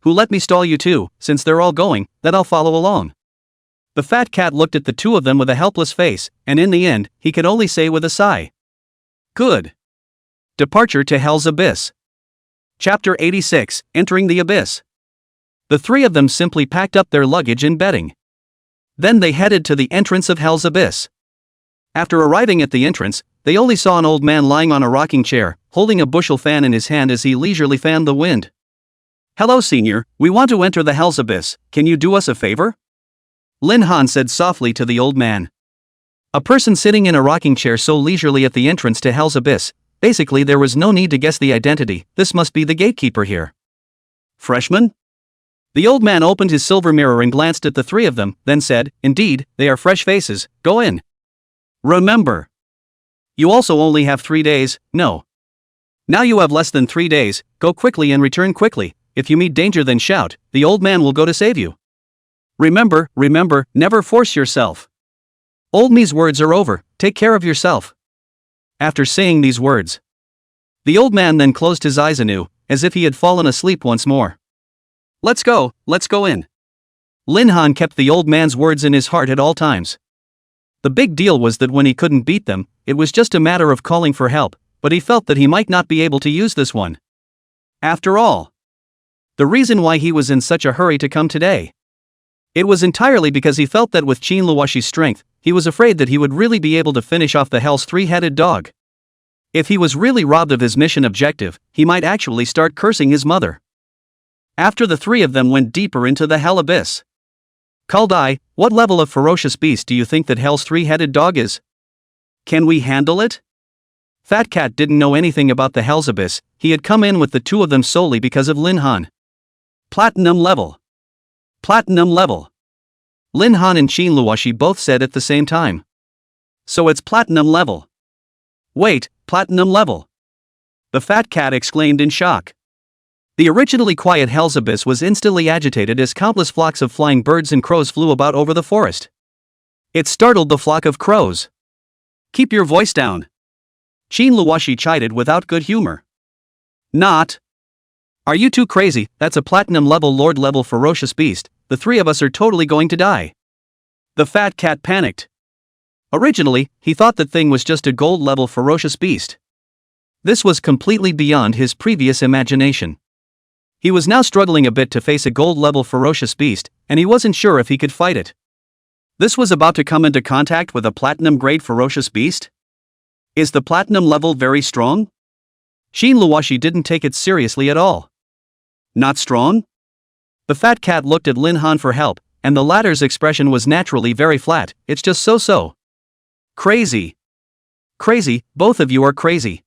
A: who let me stall you too, since they're all going, then I'll follow along. The fat cat looked at the two of them with a helpless face, and in the end, he could only say with a sigh. Good. Departure to Hell's Abyss. Chapter 86, Entering the Abyss. The three of them simply packed up their luggage and bedding. Then they headed to the entrance of Hell's Abyss. After arriving at the entrance, they only saw an old man lying on a rocking chair, holding a bushel fan in his hand as he leisurely fanned the wind. Hello senior, we want to enter the Hell's Abyss, can you do us a favor? Lin Han said softly to the old man. A person sitting in a rocking chair so leisurely at the entrance to Hell's Abyss, basically there was no need to guess the identity, this must be the gatekeeper here. Freshman? The old man opened his silver mirror and glanced at the three of them, then said, indeed, they are fresh faces, go in. Remember. You also only have 3 days, no. Now you have less than 3 days, go quickly and return quickly, if you meet danger then shout, the old man will go to save you. Remember, never force yourself. Old me's words are over, take care of yourself. After saying these words, the old man then closed his eyes anew, as if he had fallen asleep once more. Let's go in. Lin Han kept the old man's words in his heart at all times. The big deal was that when he couldn't beat them, it was just a matter of calling for help, but he felt that he might not be able to use this one. After all, the reason why he was in such a hurry to come today. It was entirely because he felt that with Qin Luoshi's strength, he was afraid that he would really be able to finish off the hell's three-headed dog. If he was really robbed of his mission objective, he might actually start cursing his mother. After the three of them went deeper into the hell abyss. Kuldai, what level of ferocious beast do you think that hell's three-headed dog is? Can we handle it? Fat Cat didn't know anything about the hell's abyss, he had come in with the two of them solely because of Lin Han. Platinum level. Platinum level. Lin Han and Qin Luoshi both said at the same time. So it's platinum level. Wait, platinum level. The fat cat exclaimed in shock. The originally quiet Hell's Abyss was instantly agitated as countless flocks of flying birds and crows flew about over the forest. It startled the flock of crows. Keep your voice down. Qin Luoshi chided without good humor. Not. Are you too crazy? That's a platinum level lord level ferocious beast, the three of us are totally going to die. The fat cat panicked. Originally, he thought that thing was just a gold level ferocious beast. This was completely beyond his previous imagination. He was now struggling a bit to face a gold level ferocious beast, and he wasn't sure if he could fight it. This was about to come into contact with a platinum grade ferocious beast? Is the platinum level very strong? Qin Luoshi didn't take it seriously at all. Not strong? The fat cat looked at Lin Han for help, and the latter's expression was naturally very flat, it's just so-so. Crazy. Crazy, both of you are crazy.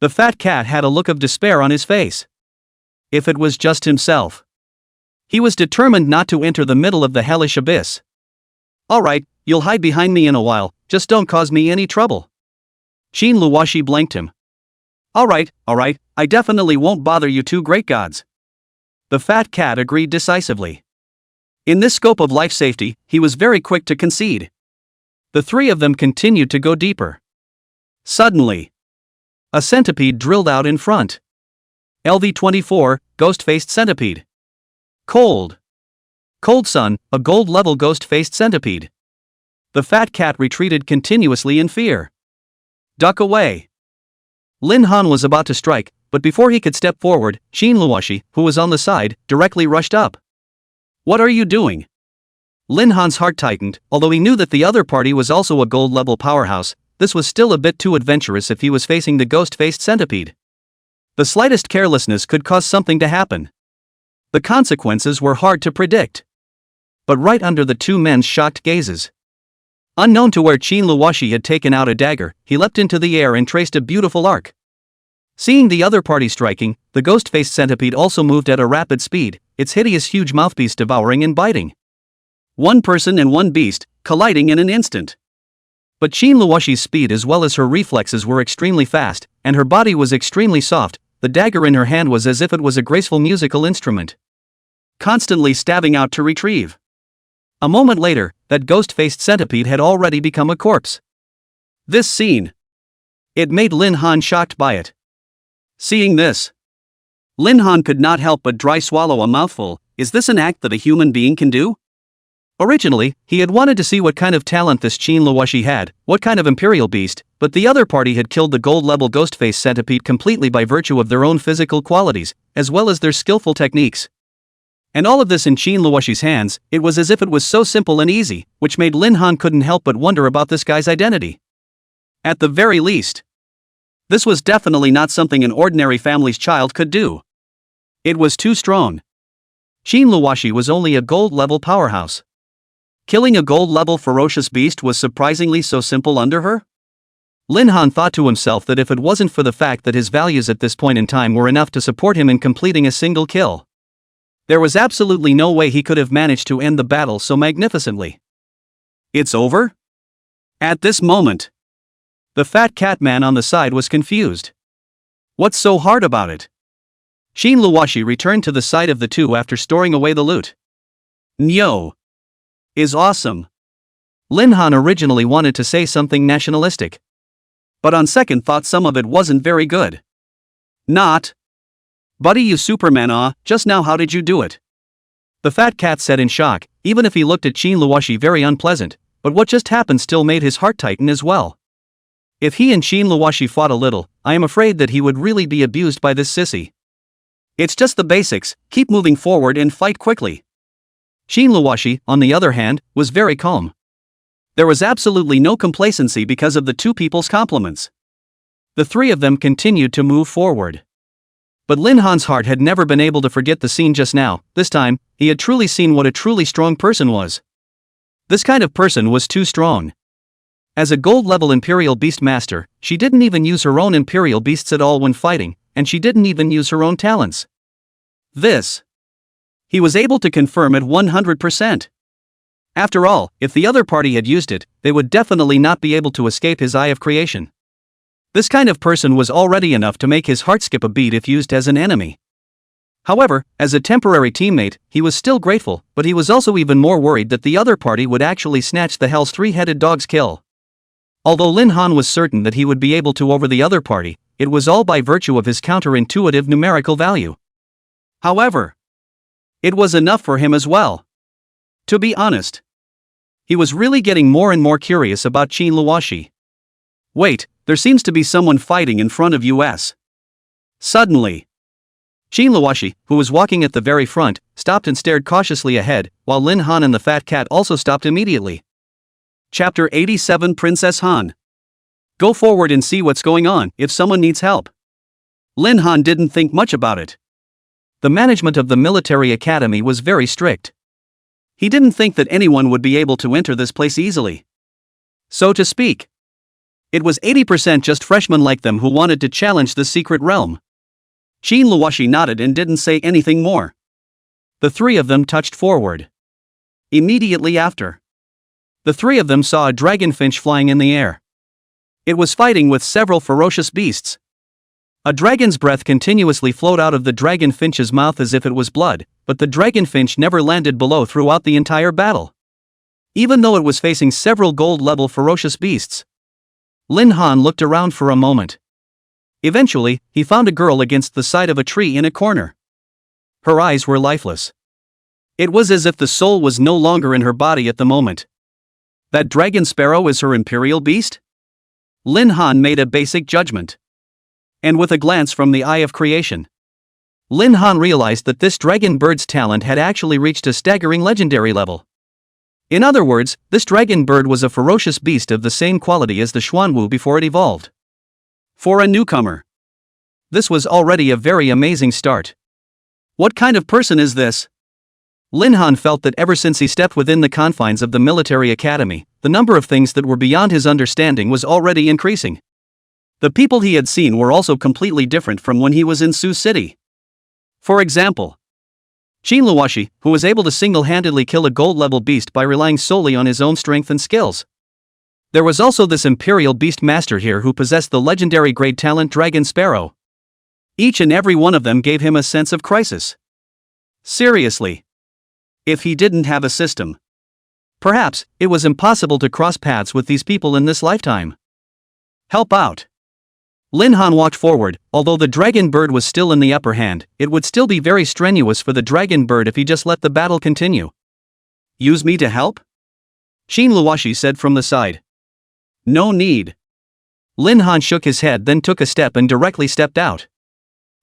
A: The fat cat had a look of despair on his face. If it was just himself. He was determined not to enter the middle of the hellish abyss. Alright, you'll hide behind me in a while, just don't cause me any trouble. Qin Luoshi blanked him. Alright, I definitely won't bother you two great gods. The fat cat agreed decisively. In this scope of life safety, he was very quick to concede. The three of them continued to go deeper. Suddenly, a centipede drilled out in front. LV-24, ghost-faced centipede. Cold sun, a gold-level ghost-faced centipede. The fat cat retreated continuously in fear. Duck away. Lin Han was about to strike, but before he could step forward, Qin Luoshi, who was on the side, directly rushed up. What are you doing? Lin Han's heart tightened. Although he knew that the other party was also a gold-level powerhouse, this was still a bit too adventurous if he was facing the ghost-faced centipede. The slightest carelessness could cause something to happen. The consequences were hard to predict. But right under the two men's shocked gazes, unknown to where Qin Luoshi had taken out a dagger, he leapt into the air and traced a beautiful arc. Seeing the other party striking, the ghost-faced centipede also moved at a rapid speed, its hideous huge mouthpiece devouring and biting. One person and one beast, colliding in an instant. But Qin Luoshi's speed as well as her reflexes were extremely fast, and her body was extremely soft. The dagger in her hand was as if it was a graceful musical instrument, constantly stabbing out to retrieve. A moment later, that ghost-faced centipede had already become a corpse. This scene, it made Lin Han shocked by it. Seeing this, Lin Han could not help but dry swallow a mouthful. Is this an act that a human being can do? Originally, he had wanted to see what kind of talent this Qin Luoshi had, what kind of imperial beast, but the other party had killed the gold-level ghost-faced centipede completely by virtue of their own physical qualities, as well as their skillful techniques. And all of this in Qin Luoshi's hands, it was as if it was so simple and easy, which made Lin Han couldn't help but wonder about this guy's identity. At the very least, this was definitely not something an ordinary family's child could do. It was too strong. Qin Luoshi was only a gold-level powerhouse. Killing a gold-level ferocious beast was surprisingly so simple under her? Lin Han thought to himself that if it wasn't for the fact that his values at this point in time were enough to support him in completing a single kill, there was absolutely no way he could have managed to end the battle so magnificently. It's over? At this moment, the fat cat man on the side was confused. What's so hard about it? Qin Luoshi returned to the side of the two after storing away the loot. Nyo is awesome. Lin Han originally wanted to say something nationalistic, but on second thought some of it wasn't very good. Not. Buddy, you Superman, just now how did you do it? The fat cat said in shock, even if he looked at Qin Luoshi very unpleasant, but what just happened still made his heart tighten as well. If he and Qin Luoshi fought a little, I am afraid that he would really be abused by this sissy. It's just the basics, keep moving forward and fight quickly. Qin Luoshi, on the other hand, was very calm. There was absolutely no complacency because of the two people's compliments. The three of them continued to move forward. But Lin Han's heart had never been able to forget the scene just now. This time, he had truly seen what a truly strong person was. This kind of person was too strong. As a gold-level Imperial Beast Master, she didn't even use her own Imperial Beasts at all when fighting, and she didn't even use her own talents. This, he was able to confirm at 100%. After all, if the other party had used it, they would definitely not be able to escape his eye of creation. This kind of person was already enough to make his heart skip a beat if used as an enemy. However, as a temporary teammate, he was still grateful, but he was also even more worried that the other party would actually snatch the hell's three-headed dog's kill. Although Lin Han was certain that he would be able to over the other party, it was all by virtue of his counterintuitive numerical value. However, it was enough for him as well. To be honest, he was really getting more and more curious about Qin Luoshi. Wait, there seems to be someone fighting in front of us. Suddenly, Qin Luoshi, who was walking at the very front, stopped and stared cautiously ahead, while Lin Han and the fat cat also stopped immediately. Chapter 87 Princess Han. Go forward and see what's going on, if someone needs help. Lin Han didn't think much about it. The management of the military academy was very strict. He didn't think that anyone would be able to enter this place easily, so to speak. It was 80% just freshmen like them who wanted to challenge the secret realm. Qin Luoshi nodded and didn't say anything more. The three of them touched forward. Immediately after, the three of them saw a dragonfinch flying in the air. It was fighting with several ferocious beasts. A dragon's breath continuously flowed out of the dragonfinch's mouth as if it was blood, but the dragonfinch never landed below throughout the entire battle. Even though it was facing several gold-level ferocious beasts. Lin Han looked around for a moment. Eventually, he found a girl against the side of a tree in a corner. Her eyes were lifeless. It was as if the soul was no longer in her body at the moment. That dragon sparrow is her imperial beast? Lin Han made a basic judgment. And with a glance from the Eye of Creation, Lin Han realized that this dragon bird's talent had actually reached a staggering legendary level. In other words, this dragon bird was a ferocious beast of the same quality as the Xuanwu before it evolved. For a newcomer, this was already a very amazing start. What kind of person is this? Lin Han felt that ever since he stepped within the confines of the military academy, the number of things that were beyond his understanding was already increasing. The people he had seen were also completely different from when he was in Sioux City. For example, Qin Luoshi, who was able to single-handedly kill a gold-level beast by relying solely on his own strength and skills. There was also this Imperial Beast Master here who possessed the legendary great talent Dragon Sparrow. Each and every one of them gave him a sense of crisis. Seriously. If he didn't have a system, perhaps it was impossible to cross paths with these people in this lifetime. Help out. Lin Han walked forward. Although the dragon bird was still in the upper hand, it would still be very strenuous for the dragon bird if he just let the battle continue. Use me to help? Qin Luoshi said from the side. No need. Lin Han shook his head, then took a step and directly stepped out.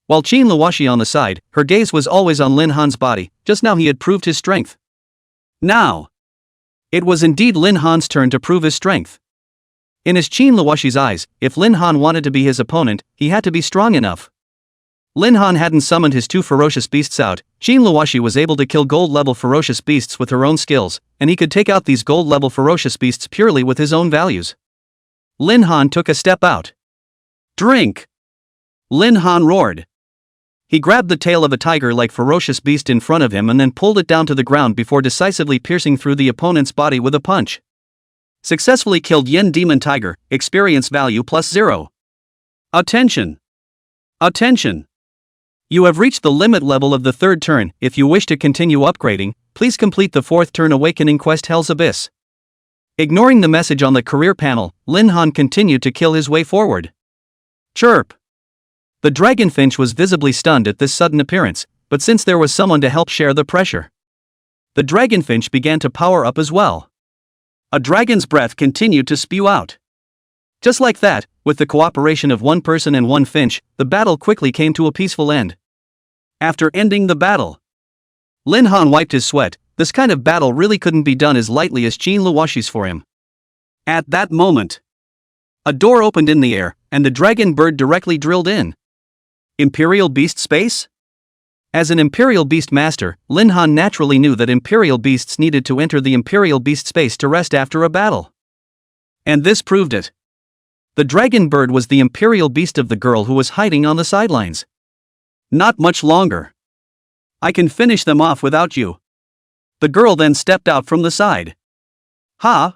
A: While Qin Luoshi on the side, her gaze was always on Lin Han's body. Just now he had proved his strength. Now, it was indeed Lin Han's turn to prove his strength. In his Qin Luoshi's eyes, if Lin Han wanted to be his opponent, he had to be strong enough. Lin Han hadn't summoned his two ferocious beasts out. Qin Luoshi was able to kill gold-level ferocious beasts with her own skills, and he could take out these gold-level ferocious beasts purely with his own values. Lin Han took a step out. Drink! Lin Han roared. He grabbed the tail of a tiger-like ferocious beast in front of him and then pulled it down to the ground before decisively piercing through the opponent's body with a punch. Successfully killed Yin Demon Tiger, experience value +0. Attention! Attention! You have reached the limit level of the third turn. If you wish to continue upgrading, please complete the fourth turn Awakening Quest Hell's Abyss. Ignoring the message on the career panel, Lin Han continued to kill his way forward. Chirp! The dragonfinch was visibly stunned at this sudden appearance, but since there was someone to help share the pressure, the dragonfinch began to power up as well. A dragon's breath continued to spew out. Just like that, with the cooperation of one person and one finch, the battle quickly came to a peaceful end. After ending the battle, Lin Han wiped his sweat. This kind of battle really couldn't be done as lightly as Qin Luoshi's for him. At that moment, a door opened in the air, and the dragon bird directly drilled in. Imperial Beast Space? As an Imperial Beast Master, Lin Han naturally knew that Imperial Beasts needed to enter the Imperial Beast Space to rest after a battle. And this proved it. The dragon bird was the Imperial Beast of the girl who was hiding on the sidelines. Not much longer. I can finish them off without you. The girl then stepped out from the side. Ha!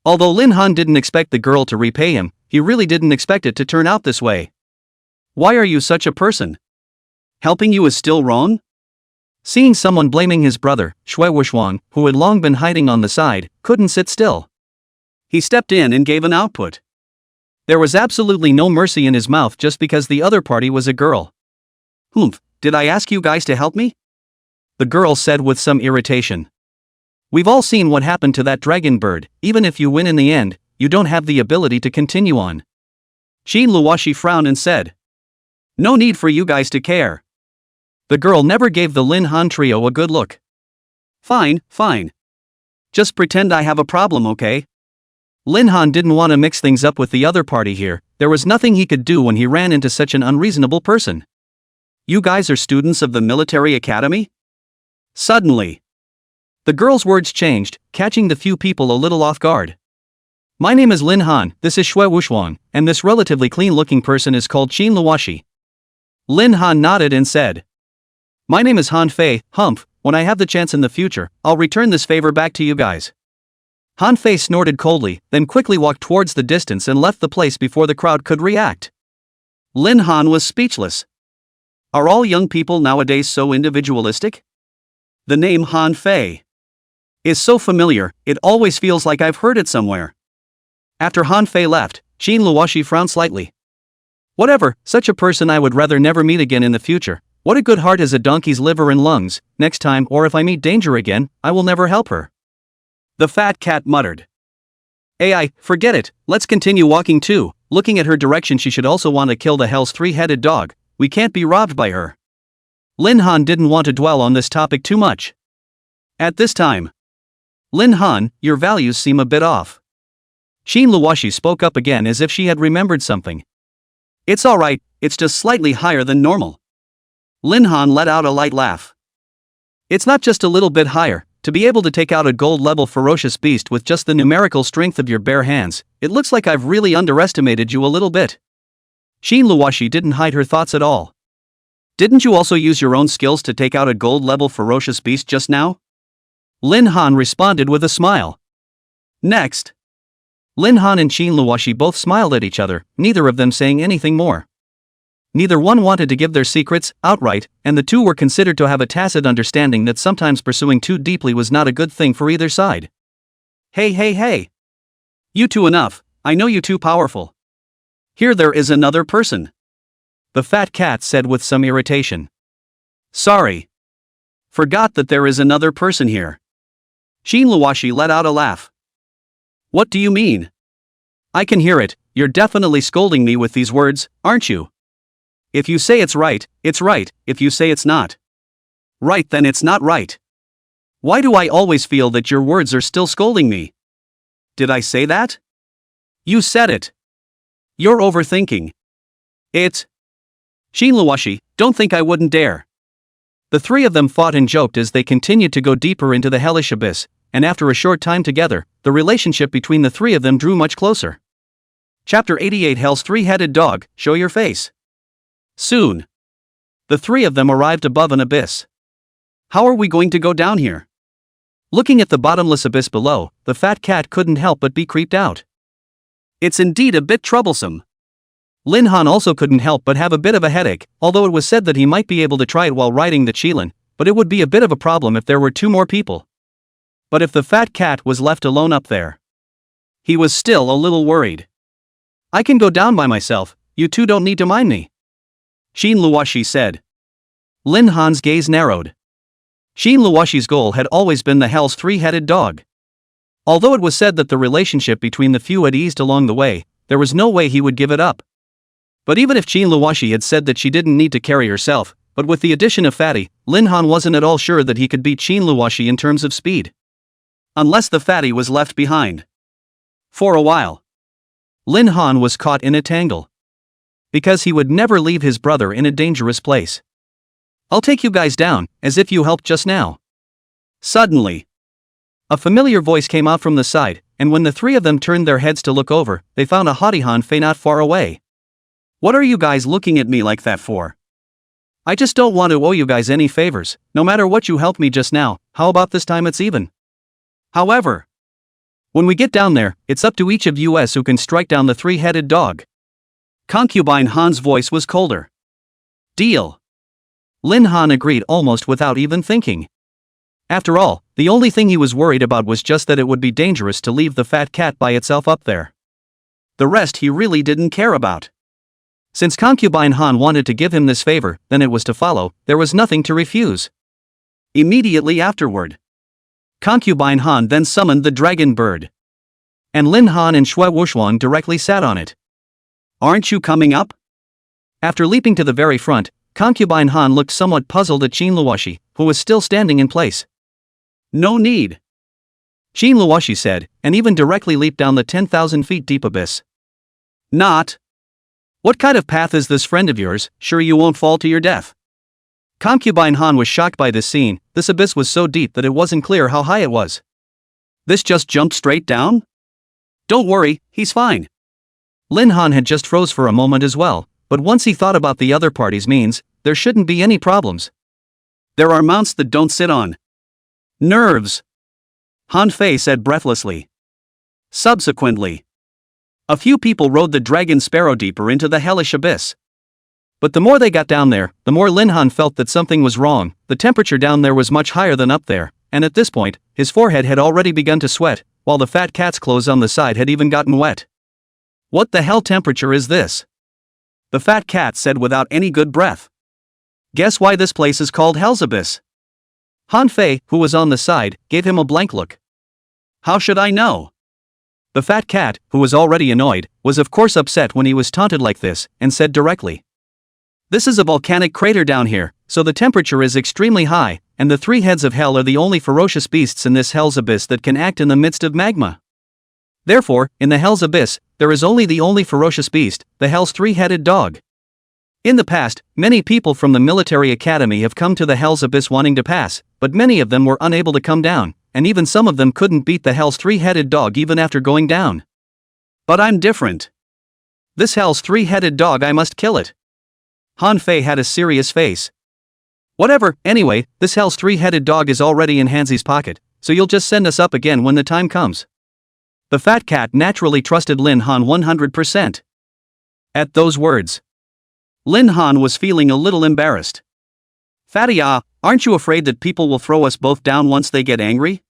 A: Although Lin Han didn't expect the girl to repay him, he really didn't expect it to turn out this way. Why are you such a person? Helping you is still wrong? Seeing someone blaming his brother, Xuanfeng, who had long been hiding on the side, couldn't sit still. He stepped in and gave an output. There was absolutely no mercy in his mouth just because the other party was a girl. Humph, did I ask you guys to help me? The girl said with some irritation. We've all seen what happened to that dragon bird. Even if you win in the end, you don't have the ability to continue on. Qin Luoshi frowned and said. No need for you guys to care. The girl never gave the Lin Han trio a good look. Fine, fine. Just pretend I have a problem, okay? Lin Han didn't want to mix things up with the other party here. There was nothing he could do when he ran into such an unreasonable person. You guys are students of the military academy? Suddenly, the girl's words changed, catching the few people a little off guard. My name is Lin Han, this is Xue Wuxuan, and this relatively clean-looking person is called Qin Luoxi. Lin Han nodded and said, My name is Han Fei, Humph, when I have the chance in the future, I'll return this favor back to you guys. Han Fei snorted coldly, then quickly walked towards the distance and left the place before the crowd could react. Lin Han was speechless. Are all young people nowadays so individualistic? The name Han Fei is so familiar, it always feels like I've heard it somewhere. After Han Fei left, Qin Luoxi frowned slightly. Whatever, such a person I would rather never meet again in the future. What a good heart has a donkey's liver and lungs. Next time, or if I meet danger again, I will never help her. The fat cat muttered. AI, forget it, let's continue walking too. Looking at her direction, she should also want to kill the hell's three-headed dog. We can't be robbed by her. Lin Han didn't want to dwell on this topic too much. At this time, Lin Han, your values seem a bit off. Qin Luoxi spoke up again as if she had remembered something. It's alright, it's just slightly higher than normal. Lin Han let out a light laugh. It's not just a little bit higher. To be able to take out a gold-level ferocious beast with just the numerical strength of your bare hands, it looks like I've really underestimated you a little bit. Qin Luoxi didn't hide her thoughts at all. Didn't you also use your own skills to take out a gold-level ferocious beast just now? Lin Han responded with a smile. Next. Lin Han and Qin Luoxi both smiled at each other, neither of them saying anything more. Neither one wanted to give their secrets outright, and the two were considered to have a tacit understanding that sometimes pursuing too deeply was not a good thing for either side. Hey. You two enough, I know you too powerful. Here there is another person. The fat cat said with some irritation. Sorry. Forgot that there is another person here. Qin Luoxi let out a laugh. What do you mean? I can hear it, you're definitely scolding me with these words, aren't you? If you say it's right, if you say it's not right, then it's not right. Why do I always feel that your words are still scolding me? Did I say that? You said it. You're overthinking it. Qin Luoxi, don't think I wouldn't dare. The three of them fought and joked as they continued to go deeper into the hellish abyss, and after a short time together, the relationship between the three of them drew much closer. Chapter 88 Hell's Three-Headed Dog, Show Your Face. Soon, the three of them arrived above an abyss. How are we going to go down here? Looking at the bottomless abyss below, the fat cat couldn't help but be creeped out. It's indeed a bit troublesome. Lin Han also couldn't help but have a bit of a headache, although it was said that he might be able to try it while riding the Qilin, but it would be a bit of a problem if there were two more people. But if the fat cat was left alone up there, he was still a little worried. I can go down by myself, you two don't need to mind me. Qin Luoxi said. Lin Han's gaze narrowed. Qin Luoxi's goal had always been the hell's three-headed dog. Although it was said that the relationship between the few had eased along the way, there was no way he would give it up. But even if Qin Luoxi had said that she didn't need to carry herself, but with the addition of Fatty, Lin Han wasn't at all sure that he could beat Qin Luoxi in terms of speed. Unless the Fatty was left behind. For a while, Lin Han was caught in a tangle. Because he would never leave his brother in a dangerous place. I'll take you guys down, as if you helped just now. Suddenly, a familiar voice came out from the side, and when the three of them turned their heads to look over, they found a haughty Han Fei not far away. What are you guys looking at me like that for? I just don't want to owe you guys any favors, no matter what you helped me just now. How about this time it's even? However, when we get down there, it's up to each of you who can strike down the three-headed dog. Concubine Han's voice was colder. Deal. Lin Han agreed almost without even thinking. After all, the only thing he was worried about was just that it would be dangerous to leave the fat cat by itself up there. The rest he really didn't care about. Since Concubine Han wanted to give him this favor, then it was to follow, there was nothing to refuse. Immediately afterward, Concubine Han then summoned the dragon bird. And Lin Han and Xue Wuxuan directly sat on it. Aren't you coming up? After leaping to the very front, Concubine Han looked somewhat puzzled at Qin Luoxi, who was still standing in place. No need. Qin Luoxi said, and even directly leaped down the 10,000 feet deep abyss. Not. What kind of path is this friend of yours? Sure you won't fall to your death? Concubine Han was shocked by this scene. This abyss was so deep that it wasn't clear how high it was. This just jumped straight down? Don't worry, he's fine. Lin Han had just froze for a moment as well, but once he thought about the other party's means, there shouldn't be any problems. There are mounts that don't sit on nerves, Han Fei said breathlessly. Subsequently, a few people rode the dragon sparrow deeper into the hellish abyss. But the more they got down there, the more Lin Han felt that something was wrong. The temperature down there was much higher than up there, and at this point, his forehead had already begun to sweat, while the fat cat's clothes on the side had even gotten wet. What the hell temperature is this? The fat cat said without any good breath. Guess why this place is called Hell's Abyss? Han Fei, who was on the side, gave him a blank look. How should I know? The fat cat, who was already annoyed, was of course upset when he was taunted like this, and said directly. This is a volcanic crater down here, so the temperature is extremely high, and the three heads of hell are the only ferocious beasts in this Hell's Abyss that can act in the midst of magma. Therefore, in the Hell's Abyss, there is only the only ferocious beast, the Hell's three-headed dog. In the past, many people from the military academy have come to the Hell's Abyss wanting to pass, but many of them were unable to come down, and even some of them couldn't beat the Hell's three-headed dog even after going down. But I'm different. This Hell's three-headed dog, I must kill it. Han Fei had a serious face. Whatever, anyway, this Hell's three-headed dog is already in Hanzi's pocket, so you'll just send us up again when the time comes. The fat cat naturally trusted Lin Han 100%. At those words, Lin Han was feeling a little embarrassed. Fatty, aren't you afraid that people will throw us both down once they get angry?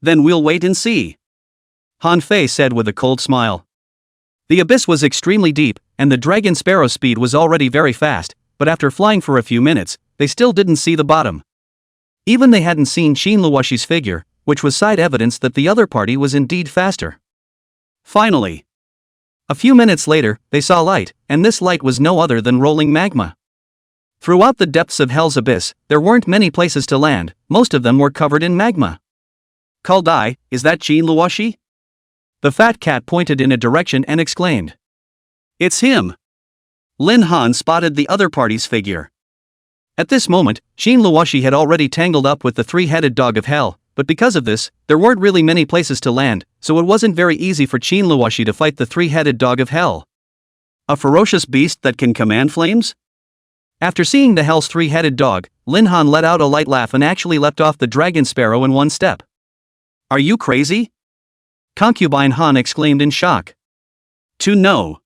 A: Then we'll wait and see. Han Fei said with a cold smile. The abyss was extremely deep, and the dragon sparrow's speed was already very fast, but after flying for a few minutes, they still didn't see the bottom. Even they hadn't seen Xin Luoshi's figure, which was side evidence that the other party was indeed faster. Finally, a few minutes later, they saw light, and this light was no other than rolling magma. Throughout the depths of Hell's Abyss, there weren't many places to land, most of them were covered in magma. Kuldai, is that Xin Luoshi? The fat cat pointed in a direction and exclaimed. It's him. Lin Han spotted the other party's figure. At this moment, Xin Luoshi had already tangled up with the three-headed dog of hell, but because of this, there weren't really many places to land, so it wasn't very easy for Xin Luoshi to fight the three-headed dog of hell. A ferocious beast that can command flames? After seeing the Hell's three-headed dog, Lin Han let out a light laugh and actually leapt off the dragon sparrow in one step. Are you crazy? Concubine Han exclaimed in shock. No.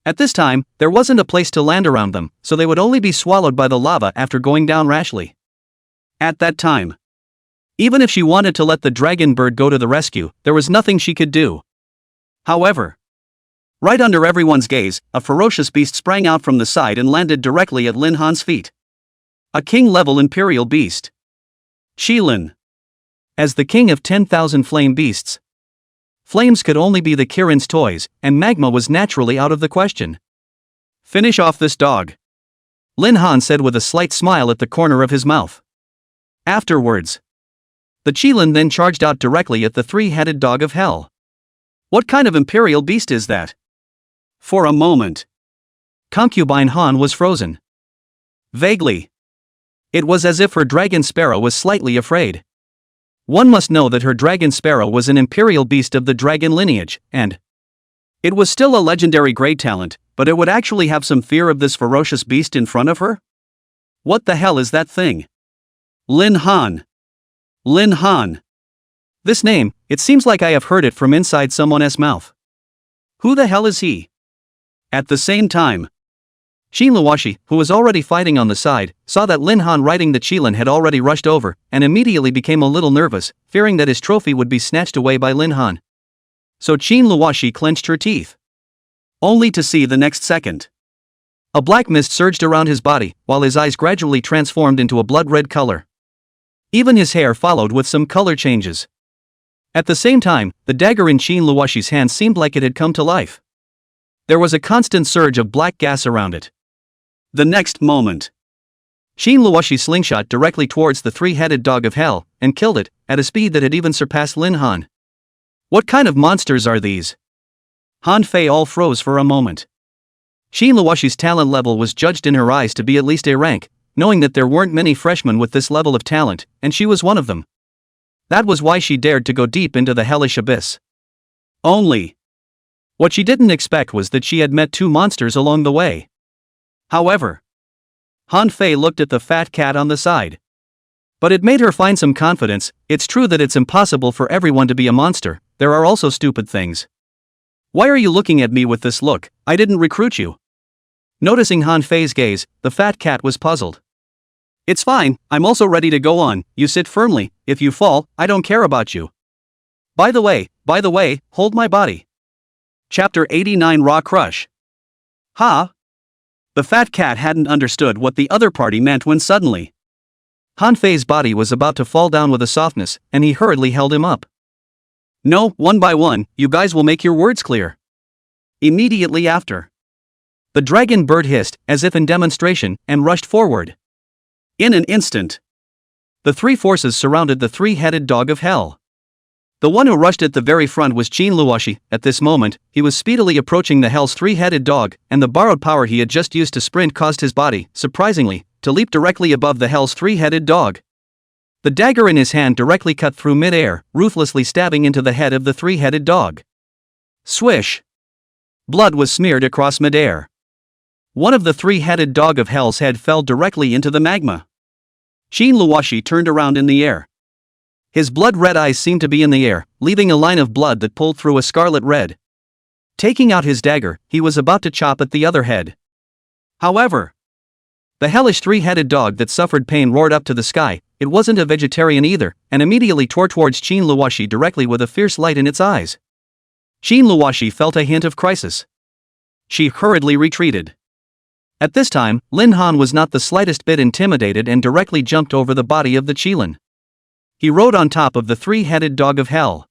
A: At this time, there wasn't a place to land around them, so they would only be swallowed by the lava after going down rashly. At that time, even if she wanted to let the dragon bird go to the rescue, there was nothing she could do. However, right under everyone's gaze, a ferocious beast sprang out from the side and landed directly at Lin Han's feet. A king-level imperial beast. Qilin. As the king of 10,000 flame beasts, flames could only be the Kirin's toys, and magma was naturally out of the question. Finish off this dog. Lin Han said with a slight smile at the corner of his mouth. Afterwards, the Qilin then charged out directly at the three-headed dog of hell. What kind of imperial beast is that? For a moment, Concubine Han was frozen. Vaguely, it was as if her dragon sparrow was slightly afraid. One must know that her dragon sparrow was an imperial beast of the dragon lineage, and it was still a legendary grade talent, but it would actually have some fear of this ferocious beast in front of her? What the hell is that thing? Lin Han. Lin Han. This name, it seems like I have heard it from inside someone's mouth. Who the hell is he? At the same time, Xin Luoshi, who was already fighting on the side, saw that Lin Han riding the Qilin had already rushed over, and immediately became a little nervous, fearing that his trophy would be snatched away by Lin Han. So Xin Luoshi clenched her teeth. Only to see the next second, a black mist surged around his body, while his eyes gradually transformed into a blood-red color. Even his hair followed with some color changes. At the same time, the dagger in Xin Luoshi's hand seemed like it had come to life. There was a constant surge of black gas around it. The next moment, Xin Luoshi slingshot directly towards the three-headed dog of hell, and killed it, at a speed that had even surpassed Lin Han. What kind of monsters are these? Han Fei all froze for a moment. Xin Luoshi's talent level was judged in her eyes to be at least A rank, knowing that there weren't many freshmen with this level of talent, and she was one of them. That was why she dared to go deep into the hellish abyss. Only. What she didn't expect was that she had met two monsters along the way. However, Han Fei looked at the fat cat on the side. But it made her find some confidence. It's true that it's impossible for everyone to be a monster, there are also stupid things. Why are you looking at me with this look? I didn't recruit you. Noticing Han Fei's gaze, the fat cat was puzzled. It's fine, I'm also ready to go on, you sit firmly, if you fall, I don't care about you. By the way, hold my body. Chapter 89 Raw Crush. Ha! The fat cat hadn't understood what the other party meant when suddenly Han Fei's body was about to fall down with a softness, and he hurriedly held him up. No, one by one, you guys will make your words clear. Immediately after, the dragon bird hissed, as if in demonstration, and rushed forward. In an instant, the three forces surrounded the three-headed dog of hell. The one who rushed at the very front was Qin Luoshi. At this moment, he was speedily approaching the hell's three-headed dog, and the borrowed power he had just used to sprint caused his body, surprisingly, to leap directly above the hell's three-headed dog. The dagger in his hand directly cut through mid-air, ruthlessly stabbing into the head of the three-headed dog. Swish! Blood was smeared across mid-air. One of the three-headed dog of hell's head fell directly into the magma. Qin Luoshi turned around in the air. His blood-red eyes seemed to be in the air, leaving a line of blood that pulled through a scarlet red. Taking out his dagger, he was about to chop at the other head. However, the hellish three-headed dog that suffered pain roared up to the sky. It wasn't a vegetarian either, and immediately tore towards Qin Luoshi directly with a fierce light in its eyes. Qin Luoshi felt a hint of crisis. She hurriedly retreated. At this time, Lin Han was not the slightest bit intimidated and directly jumped over the body of the Qilin. He rode on top of the three-headed dog of hell.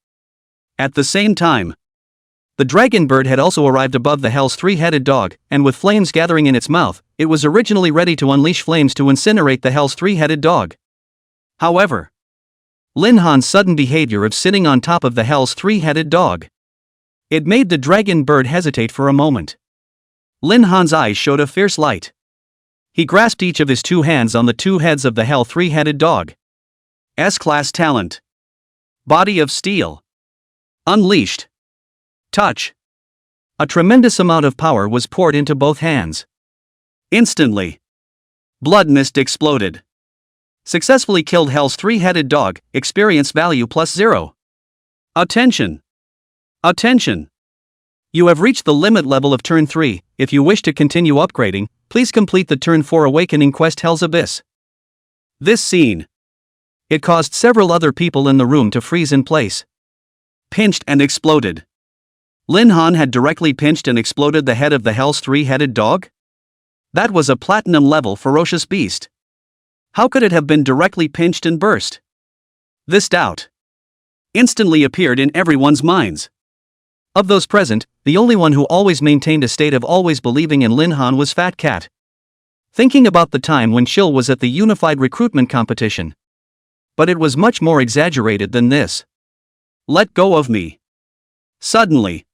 A: At the same time, the dragon bird had also arrived above the hell's three-headed dog, and with flames gathering in its mouth, it was originally ready to unleash flames to incinerate the hell's three-headed dog. However, Lin Han's sudden behavior of sitting on top of the hell's three-headed dog, it made the dragon bird hesitate for a moment. Lin Han's eyes showed a fierce light. He grasped each of his two hands on the two heads of the hell three-headed dog. S-class talent. Body of steel. Unleashed. Touch. A tremendous amount of power was poured into both hands. Instantly, blood mist exploded. Successfully killed hell's three-headed dog, experience value +0. Attention! Attention! You have reached the limit level of turn 3, if you wish to continue upgrading, please complete the turn 4 awakening quest Hell's Abyss. This scene, it caused several other people in the room to freeze in place. Pinched and exploded. Lin Han had directly pinched and exploded the head of the hell's three-headed dog? That was a platinum-level ferocious beast. How could it have been directly pinched and burst? This doubt instantly appeared in everyone's minds. Of those present, the only one who always maintained a state of always believing in Lin Han was Fat Cat. Thinking about the time when Shil was at the unified recruitment competition. But it was much more exaggerated than this. Let go of me. Suddenly,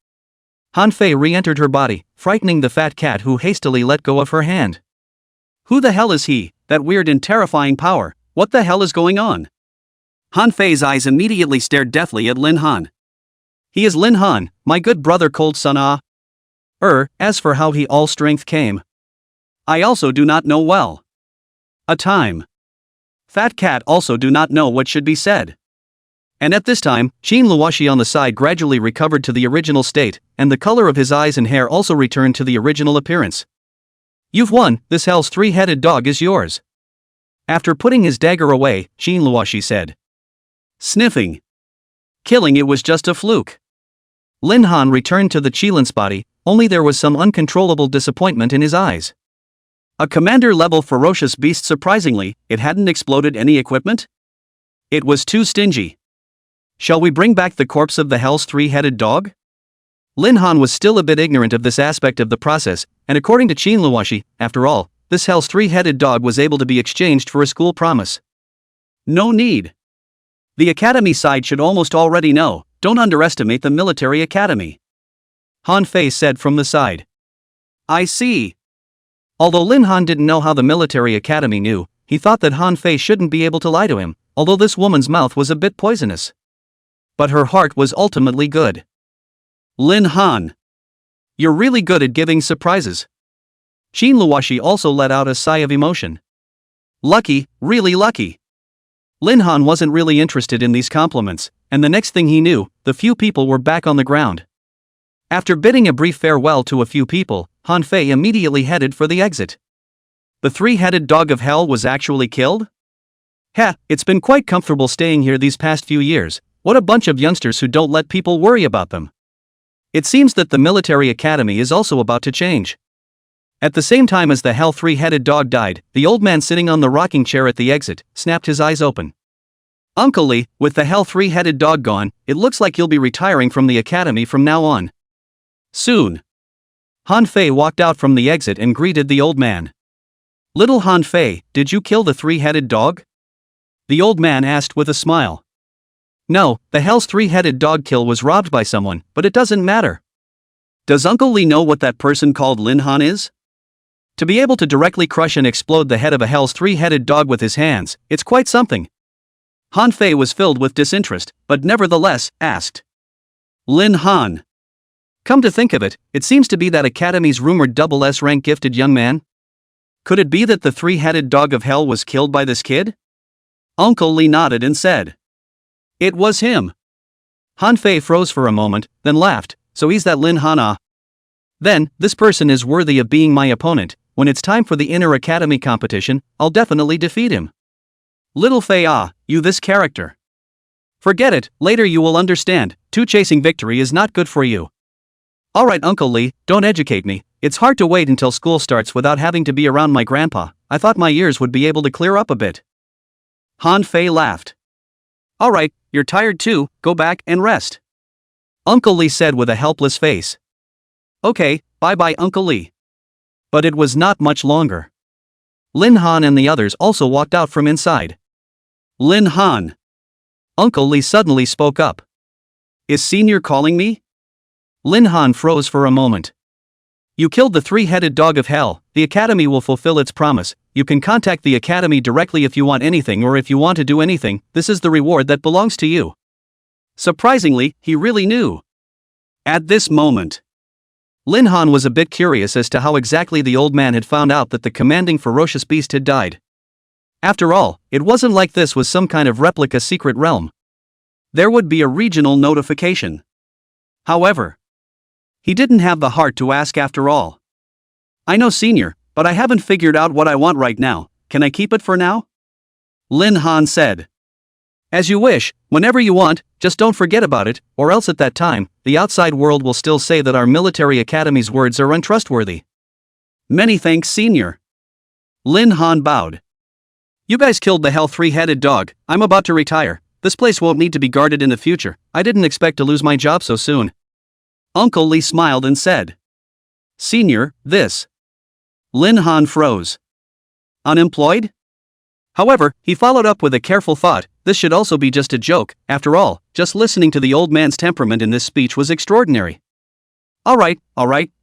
A: Han Fei re-entered her body, frightening the fat cat who hastily let go of her hand. Who the hell is he, that weird and terrifying power? What the hell is going on? Han Fei's eyes immediately stared deathly at Lin Han. He is Lin Han, my good brother Cold Sun Ah. As for how he all strength came, I also do not know well. A time. Fat cat also do not know what should be said. And at this time, Qin Luoshi on the side gradually recovered to the original state, and the color of his eyes and hair also returned to the original appearance. You've won, this hell's three-headed dog is yours. After putting his dagger away, Qin Luoshi said. Sniffing. Killing it was just a fluke. Lin Han returned to the Qilin's body, only there was some uncontrollable disappointment in his eyes. A commander-level ferocious beast. Surprisingly, it hadn't exploded any equipment? It was too stingy. Shall we bring back the corpse of the hell's three-headed dog? Lin Han was still a bit ignorant of this aspect of the process, and according to Qin Luoshi, after all, this hell's three-headed dog was able to be exchanged for a school promise. No need. The academy side should almost already know, don't underestimate the military academy. Han Fei said from the side. I see. Although Lin Han didn't know how the military academy knew, he thought that Han Fei shouldn't be able to lie to him, although this woman's mouth was a bit poisonous. But her heart was ultimately good. Lin Han. You're really good at giving surprises. Qin Luoshi also let out a sigh of emotion. Lucky, really lucky. Lin Han wasn't really interested in these compliments, and the next thing he knew, the few people were back on the ground. After bidding a brief farewell to a few people, Han Fei immediately headed for the exit. The three-headed dog of hell was actually killed? Heh, it's been quite comfortable staying here these past few years. What a bunch of youngsters who don't let people worry about them. It seems that the military academy is also about to change. At the same time as the hell three-headed dog died, the old man sitting on the rocking chair at the exit snapped his eyes open. Uncle Lee, with the hell three-headed dog gone, it looks like you'll be retiring from the academy from now on. Soon. Han Fei walked out from the exit and greeted the old man. Little Han Fei, did you kill the three-headed dog? The old man asked with a smile. No, the hell's three-headed dog kill was robbed by someone, but it doesn't matter. Does Uncle Lee know what that person called Lin Han is? To be able to directly crush and explode the head of a hell's three-headed dog with his hands, it's quite something. Han Fei was filled with disinterest, but nevertheless, asked. Lin Han. Come to think of it, it seems to be that Academy's rumored double S rank gifted young man? Could it be that the three-headed dog of hell was killed by this kid? Uncle Lee nodded and said. It was him. Han Fei froze for a moment, then laughed, so he's that Lin Han ah. Then, this person is worthy of being my opponent. When it's time for the inner academy competition, I'll definitely defeat him. Little Fei ah, you this character. Forget it, later you will understand, chasing victory is not good for you. Alright Uncle Lee, don't educate me, it's hard to wait until school starts without having to be around my grandpa. I thought my ears would be able to clear up a bit. Han Fei laughed. Alright, you're tired too, go back and rest. Uncle Lee said with a helpless face. Okay, bye-bye Uncle Lee. But it was not much longer. Lin Han and the others also walked out from inside. Lin Han. Uncle Lee suddenly spoke up. Is Senior calling me? Lin Han froze for a moment. You killed the three-headed dog of hell, the academy will fulfill its promise. You can contact the academy directly if you want anything or if you want to do anything, this is the reward that belongs to you. Surprisingly, he really knew. At this moment, Lin Han was a bit curious as to how exactly the old man had found out that the commanding ferocious beast had died. After all, it wasn't like this was some kind of replica secret realm. There would be a regional notification. However, he didn't have the heart to ask after all. I know Senior, but I haven't figured out what I want right now, can I keep it for now? Lin Han said. As you wish, whenever you want, just don't forget about it, or else at that time, the outside world will still say that our military academy's words are untrustworthy. Many thanks Senior. Lin Han bowed. You guys killed the hell three-headed dog, I'm about to retire, this place won't need to be guarded in the future, I didn't expect to lose my job so soon. Uncle Lee smiled and said. Senior, this. Lin Han froze. Unemployed? However, he followed up with a careful thought, this should also be just a joke, after all, just listening to the old man's temperament in this speech was extraordinary. Alright,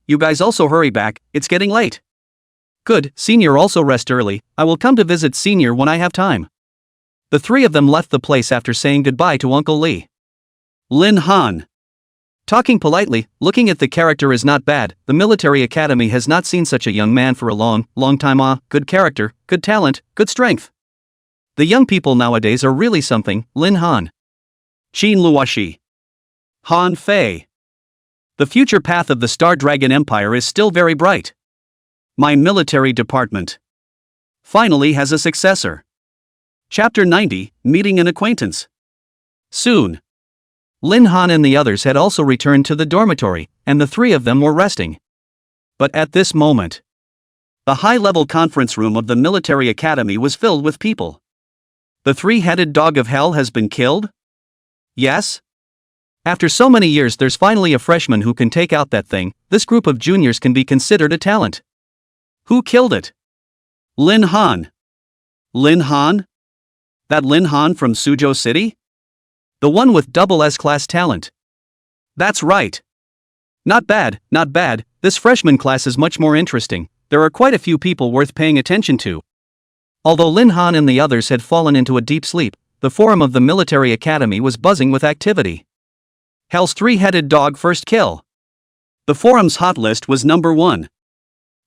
A: you guys also hurry back, it's getting late. Good, Senior also rest early, I will come to visit Senior when I have time. The three of them left the place after saying goodbye to Uncle Lee. Lin Han. Talking politely, looking at the character is not bad, the military academy has not seen such a young man for a long time good character, good talent, good strength. The young people nowadays are really something, Lin Han. Qin Luoshi. Han Fei. The future path of the Star Dragon Empire is still very bright. My military department finally has a successor. Chapter 90, Meeting an Acquaintance. Soon. Lin Han and the others had also returned to the dormitory, and the three of them were resting. But at this moment, the high-level conference room of the military academy was filled with people. The three-headed dog of hell has been killed? Yes? After so many years there's finally a freshman who can take out that thing, this group of juniors can be considered a talent. Who killed it? Lin Han. Lin Han? That Lin Han from Suzhou City? The one with double S-class talent. That's right. Not bad, this freshman class is much more interesting, there are quite a few people worth paying attention to. Although Lin Han and the others had fallen into a deep sleep, the forum of the military academy was buzzing with activity. Hell's three-headed dog first kill. The forum's hot list was number 1.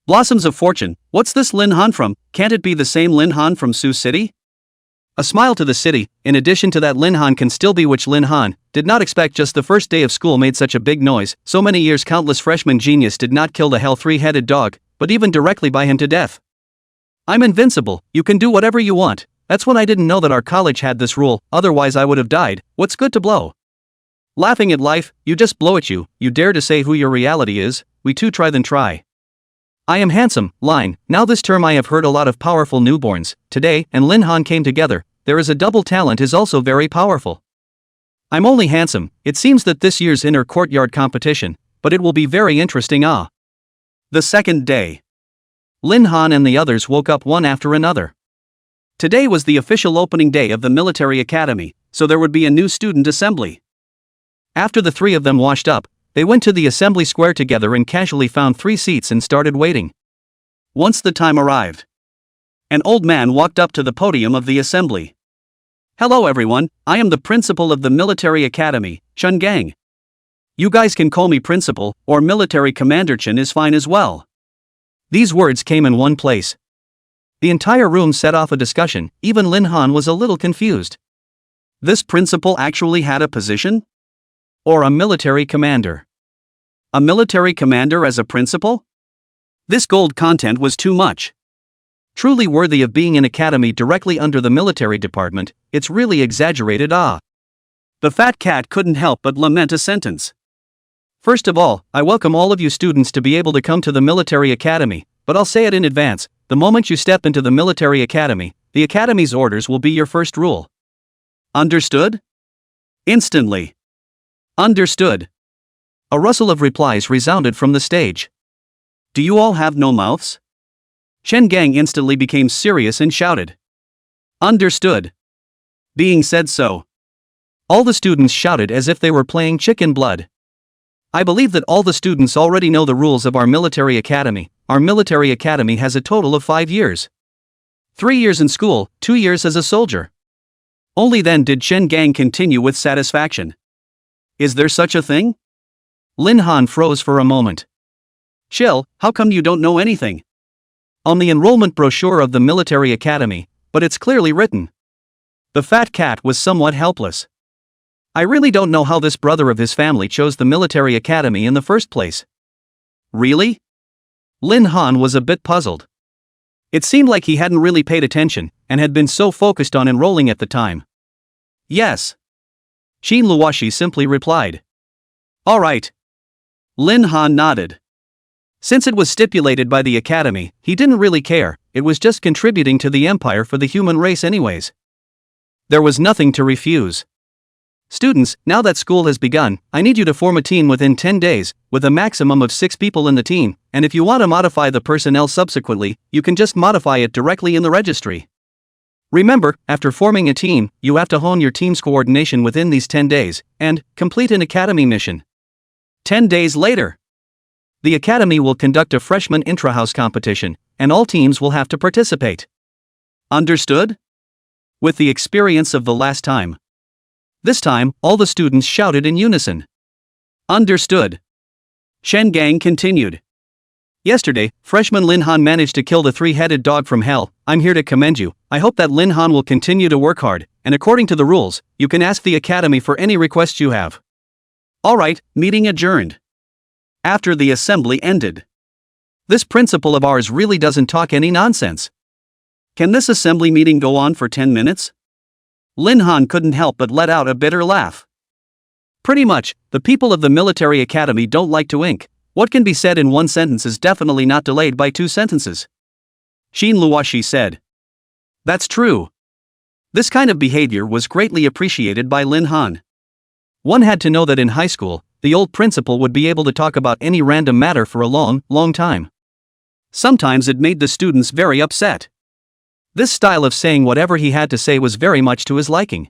A: Blossoms of Fortune, what's this Lin Han from? Can't it be the same Lin Han from Sioux City? A smile to the city. In addition to that, Lin Han can still be which Lin Han did not expect just the first day of school made such a big noise. So many years countless freshman genius did not kill the hell three-headed dog, but even directly by him to death. I'm invincible, you can do whatever you want. That's when I didn't know that our college had this rule, otherwise I would have died. What's good to blow? Laughing at life, you just blow at you dare to say who your reality is, we too try then try. I am handsome, line, now this term I have heard a lot of powerful newborns, today, and Lin Han came together, there is a double talent is also very powerful. I'm only handsome, it seems that this year's inner courtyard competition, but it will be very interesting. The second day. Lin Han and the others woke up one after another. Today was the official opening day of the military academy, so there would be a new student assembly. After the three of them washed up, they went to the assembly square together and casually found 3 seats and started waiting. Once the time arrived, an old man walked up to the podium of the assembly. Hello everyone, I am the principal of the military academy, Chun Gang. You guys can call me principal, or military commander Chun is fine as well. These words came in one place. The entire room set off a discussion, even Lin Han was a little confused. This principal actually had a position? Or a military commander? A military commander as a principal? This gold content was too much. Truly worthy of being an academy directly under the military department, it's really exaggerated. The fat cat couldn't help but lament a sentence. First of all, I welcome all of you students to be able to come to the military academy, but I'll say it in advance, the moment you step into the military academy, the academy's orders will be your first rule. Understood? Instantly. Understood. A rustle of replies resounded from the stage. Do you all have no mouths? Chen Gang instantly became serious and shouted. Understood. Being said so. All the students shouted as if they were playing chicken blood. I believe that all the students already know the rules of our military academy. Our military academy has a total of 5 years. 3 years in school, 2 years as a soldier. Only then did Chen Gang continue with satisfaction. Is there such a thing? Lin Han froze for a moment. Chill, how come you don't know anything? On the enrollment brochure of the military academy, but it's clearly written. The fat cat was somewhat helpless. I really don't know how this brother of his family chose the military academy in the first place. Really? Lin Han was a bit puzzled. It seemed like he hadn't really paid attention, and had been so focused on enrolling at the time. Yes. Xin Luoshi simply replied. All right. Lin Han nodded. Since it was stipulated by the academy, he didn't really care, it was just contributing to the empire for the human race anyways. There was nothing to refuse. Students, now that school has begun, I need you to form a team within 10 days, with a maximum of 6 people in the team, and if you want to modify the personnel subsequently, you can just modify it directly in the registry. Remember, after forming a team, you have to hone your team's coordination within these 10 days, and complete an academy mission. 10 days later, the academy will conduct a freshman intra-house competition, and all teams will have to participate. Understood? With the experience of the last time. This time, all the students shouted in unison. Understood. Shen Gang continued. Yesterday, freshman Lin Han managed to kill the 3-headed dog from hell. I'm here to commend you. I hope that Lin Han will continue to work hard, and according to the rules, you can ask the academy for any requests you have. Alright, meeting adjourned. After the assembly ended. This principal of ours really doesn't talk any nonsense. Can this assembly meeting go on for 10 minutes? Lin Han couldn't help but let out a bitter laugh. Pretty much, the people of the military academy don't like to ink. What can be said in one sentence is definitely not delayed by 2 sentences. Xin Luoshi said. That's true. This kind of behavior was greatly appreciated by Lin Han. One had to know that in high school, the old principal would be able to talk about any random matter for a long, long time. Sometimes it made the students very upset. This style of saying whatever he had to say was very much to his liking.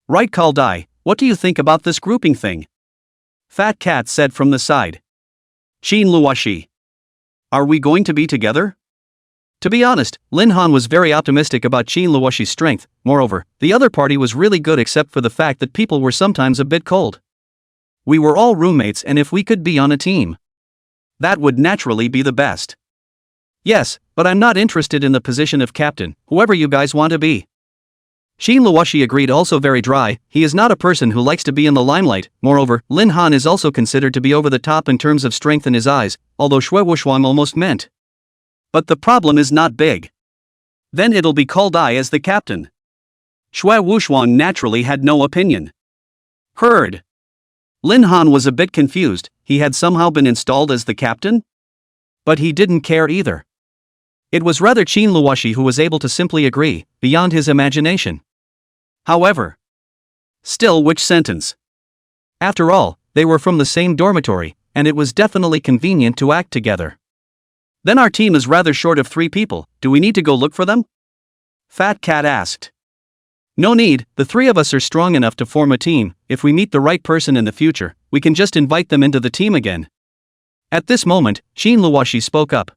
A: Right, Kaldai, what do you think about this grouping thing? Fat Cat said from the side. Xin Luoshi. Are we going to be together? To be honest, Lin Han was very optimistic about Xin Luoshi's strength. Moreover, the other party was really good except for the fact that people were sometimes a bit cold. We were all roommates, and if we could be on a team, that would naturally be the best. Yes, but I'm not interested in the position of captain, whoever you guys want to be. Xin Luoshi agreed, also very dry. He is not a person who likes to be in the limelight. Moreover, Lin Han is also considered to be over the top in terms of strength in his eyes, although Shui Wuxuan almost meant. But the problem is not big. Then it'll be called I as the captain. Shui Wuxuan naturally had no opinion. Heard. Lin Han was a bit confused. He had somehow been installed as the captain? But he didn't care either. It was rather Qin Luoshi who was able to simply agree, beyond his imagination. However, still, which sentence? After all, they were from the same dormitory, and it was definitely convenient to act together. Then our team is rather short of 3 people. Do we need to go look for them? Fat Cat asked. No need, the 3 of us are strong enough to form a team. If we meet the right person in the future, we can just invite them into the team again. At this moment, Qin Luoshi spoke up.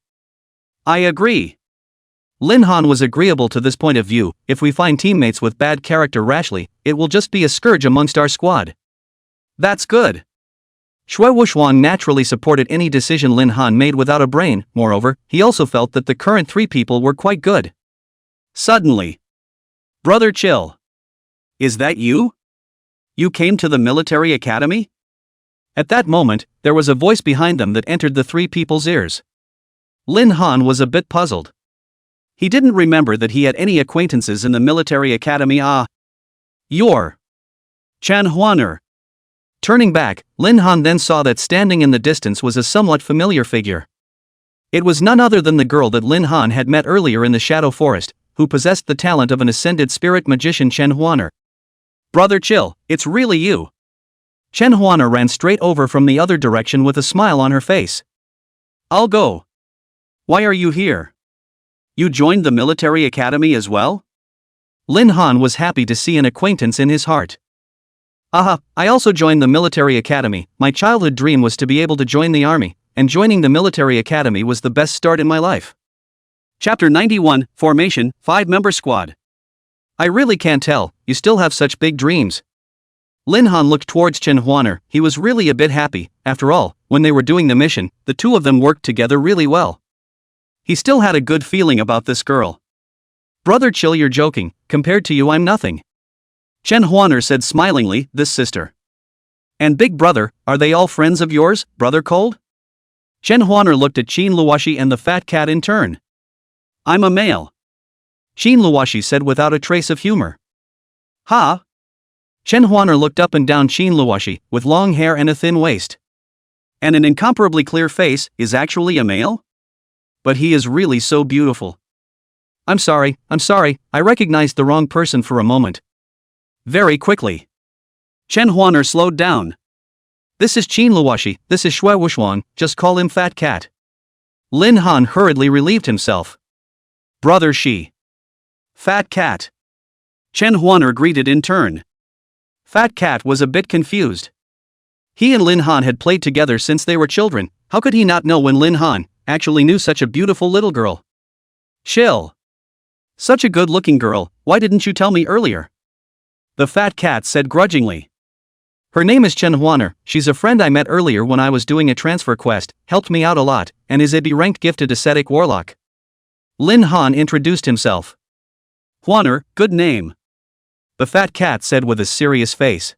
A: I agree. Lin Han was agreeable to this point of view. If we find teammates with bad character rashly, it will just be a scourge amongst our squad. That's good. Shui Wuxuan naturally supported any decision Lin Han made without a brain. Moreover, he also felt that the current 3 people were quite good. Suddenly, Brother Chill. Is that you? You came to the military academy? At that moment, there was a voice behind them that entered the 3 people's ears. Lin Han was a bit puzzled. He didn't remember that he had any acquaintances in the military academy. You're Chan Huaner. Turning back, Lin Han then saw that standing in the distance was a somewhat familiar figure. It was none other than the girl that Lin Han had met earlier in the Shadow Forest, who possessed the talent of an ascended spirit magician, Chen Huaner. Brother Chill, it's really you. Chen Huaner ran straight over from the other direction with a smile on her face. I'll go. Why are you here? You joined the military academy as well? Lin Han was happy to see an acquaintance in his heart. I also joined the military academy. My childhood dream was to be able to join the army, and joining the military academy was the best start in my life. Chapter 91, Formation, 5-member squad. I really can't tell, you still have such big dreams. Lin Han looked towards Chen Huaner. He was really a bit happy. After all, when they were doing the mission, the 2 of them worked together really well. He still had a good feeling about this girl. Brother Chill, you're joking. Compared to you, I'm nothing. Chen Huaner said smilingly, this sister. And big brother, are they all friends of yours, Brother Cold? Chen Huaner looked at Qin Luoshi and the fat cat in turn. I'm a male. Qin Luoshi said without a trace of humor. Ha? Chen Huaner looked up and down. Qin Luoshi, with long hair and a thin waist. And an incomparably clear face, is actually a male? But he is really so beautiful. I'm sorry, I recognized the wrong person for a moment. Very quickly. Chen Huaner slowed down. This is Qin Luoshi, this is Shui Wuxuan, just call him Fat Cat. Lin Han hurriedly relieved himself. Brother Shi. Fat Cat. Chen Huaner greeted in turn. Fat Cat was a bit confused. He and Lin Han had played together since they were children. How could he not know when Lin Han actually knew such a beautiful little girl? Chill. Such a good-looking girl, why didn't you tell me earlier? The Fat Cat said grudgingly. Her name is Chen Huaner, she's a friend I met earlier when I was doing a transfer quest, helped me out a lot, and is a B-ranked gifted ascetic warlock. Lin Han introduced himself. Huaner, good name. The Fat Cat said with a serious face.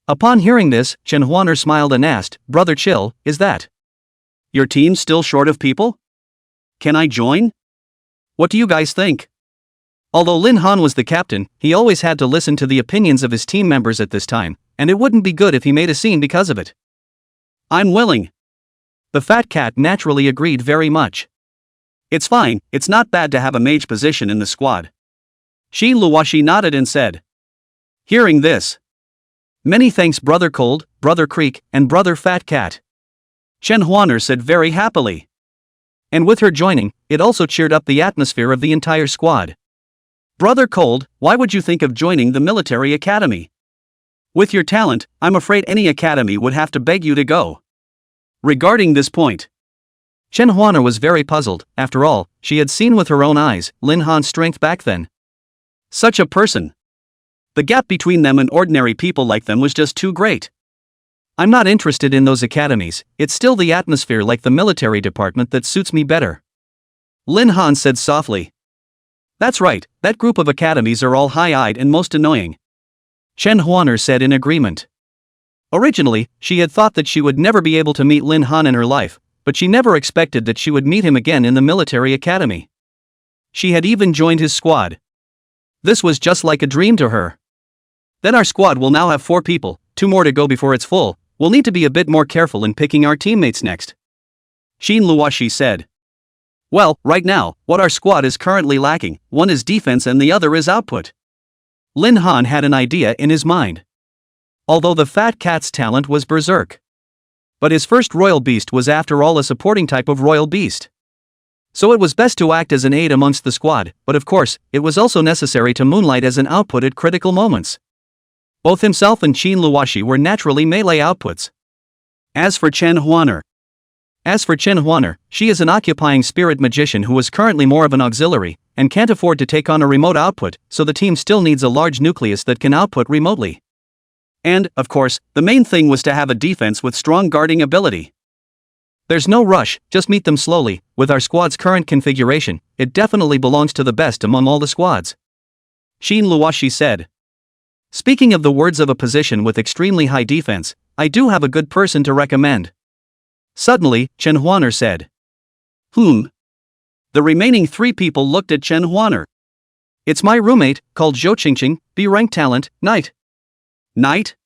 A: Upon hearing this, Chen Huaner smiled and asked, Brother Chill, is that your team still short of people? Can I join? What do you guys think? Although Lin Han was the captain, he always had to listen to the opinions of his team members at this time, and it wouldn't be good if he made a scene because of it. I'm willing. The Fat Cat naturally agreed very much. It's fine, it's not bad to have a mage position in the squad. Qin Luoshi nodded and said. Hearing this. Many thanks Brother Cold, Brother Creek, and Brother Fat Cat. Chen Huaner said very happily. And with her joining, it also cheered up the atmosphere of the entire squad. Brother Cold, why would you think of joining the military academy? With your talent, I'm afraid any academy would have to beg you to go. Regarding this point, Chen Huaner was very puzzled. After all, she had seen with her own eyes Lin Han's strength back then. Such a person. The gap between them and ordinary people like them was just too great. I'm not interested in those academies, it's still the atmosphere like the military department that suits me better. Lin Han said softly. That's right, that group of academies are all high-eyed and most annoying. Chen Huaner said in agreement. Originally, she had thought that she would never be able to meet Lin Han in her life, but she never expected that she would meet him again in the military academy. She had even joined his squad. This was just like a dream to her. Then our squad will now have 4 people, 2 more to go before it's full. We'll need to be a bit more careful in picking our teammates next. Xin Luoshi said. Well, right now, what our squad is currently lacking, one is defense and the other is output. Lin Han had an idea in his mind. Although the fat cat's talent was berserk. But his first royal beast was after all a supporting type of royal beast. So it was best to act as an aide amongst the squad, but of course, it was also necessary to moonlight as an output at critical moments. Both himself and Xin Luoshi were naturally melee outputs. As for Chen Huaner, she is an occupying spirit magician who is currently more of an auxiliary, and can't afford to take on a remote output, so the team still needs a large nucleus that can output remotely. And, of course, the main thing was to have a defense with strong guarding ability. There's no rush, just meet them slowly. With our squad's current configuration, it definitely belongs to the best among all the squads. Xin Luoshi said. Speaking of the words of a position with extremely high defense, I do have a good person to recommend. Suddenly, Chen Huaner said. Whom? The remaining 3 people looked at Chen Huaner. It's my roommate, called Zhou Qingqing, B-rank talent, Knight. Knight?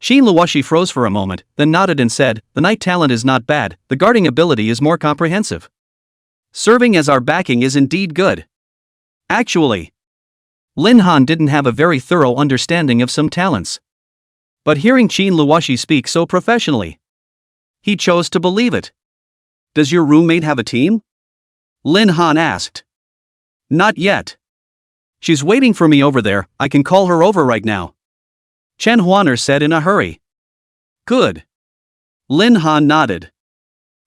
A: Xin Luoshi froze for a moment, then nodded and said, the Knight talent is not bad, the guarding ability is more comprehensive. Serving as our backing is indeed good. Actually, Lin Han didn't have a very thorough understanding of some talents. But hearing Xin Luoshi speak so professionally, he chose to believe it. Does your roommate have a team? Lin Han asked. Not yet. She's waiting for me over there, I can call her over right now. Chen Huaner said in a hurry. Good. Lin Han nodded.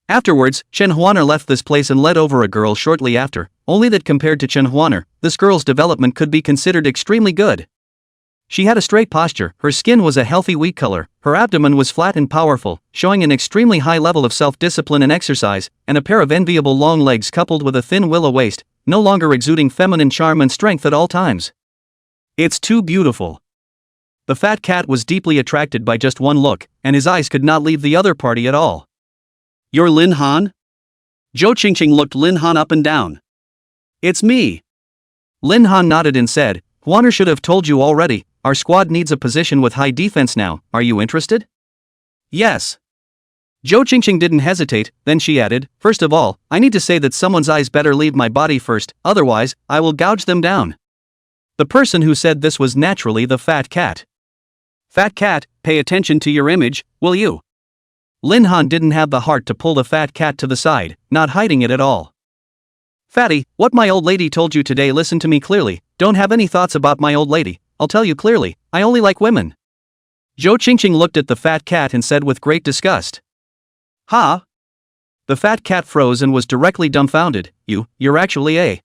A: Afterwards, Chen Huaner left this place and led over a girl shortly after, only that compared to Chen Huaner, this girl's development could be considered extremely good. She had a straight posture, her skin was a healthy wheat color, her abdomen was flat and powerful, showing an extremely high level of self-discipline and exercise, and a pair of enviable long legs coupled with a thin willow waist, no longer exuding feminine charm and strength at all times. It's too beautiful. The fat cat was deeply attracted by just one look, and his eyes could not leave the other party at all. You're Lin Han? Zhou Qingqing looked Lin Han up and down. It's me. Lin Han nodded and said, Huaner should have told you already, our squad needs a position with high defense now, are you interested? Yes. Zhou Qingqing didn't hesitate, then she added, first of all, I need to say that someone's eyes better leave my body first, otherwise, I will gouge them down. The person who said this was naturally the fat cat. Fat cat, pay attention to your image, will you? Lin Han didn't have the heart to pull the fat cat to the side, not hiding it at all. Fatty, what my old lady told you today, listen to me clearly, don't have any thoughts about my old lady, I'll tell you clearly, I only like women. Zhou Qingqing looked at the fat cat and said with great disgust. Huh? The fat cat froze and was directly dumbfounded, you're actually a...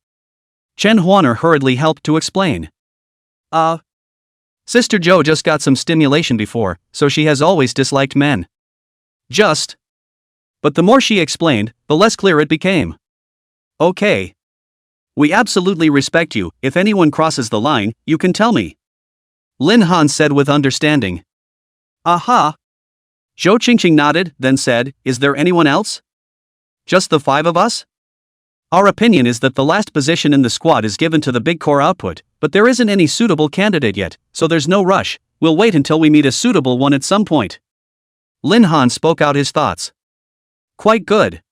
A: Chen Huaner hurriedly helped to explain. Sister Zhou just got some stimulation before, so she has always disliked men. Just. But the more she explained, the less clear it became. Okay. We absolutely respect you, if anyone crosses the line, you can tell me. Lin Han said with understanding. Aha. Zhou Qingqing nodded, then said, is there anyone else? Just the 5 of us? Our opinion is that the last position in the squad is given to the big core output, but there isn't any suitable candidate yet, so there's no rush, we'll wait until we meet a suitable one at some point. Lin Han spoke out his thoughts. Quite good.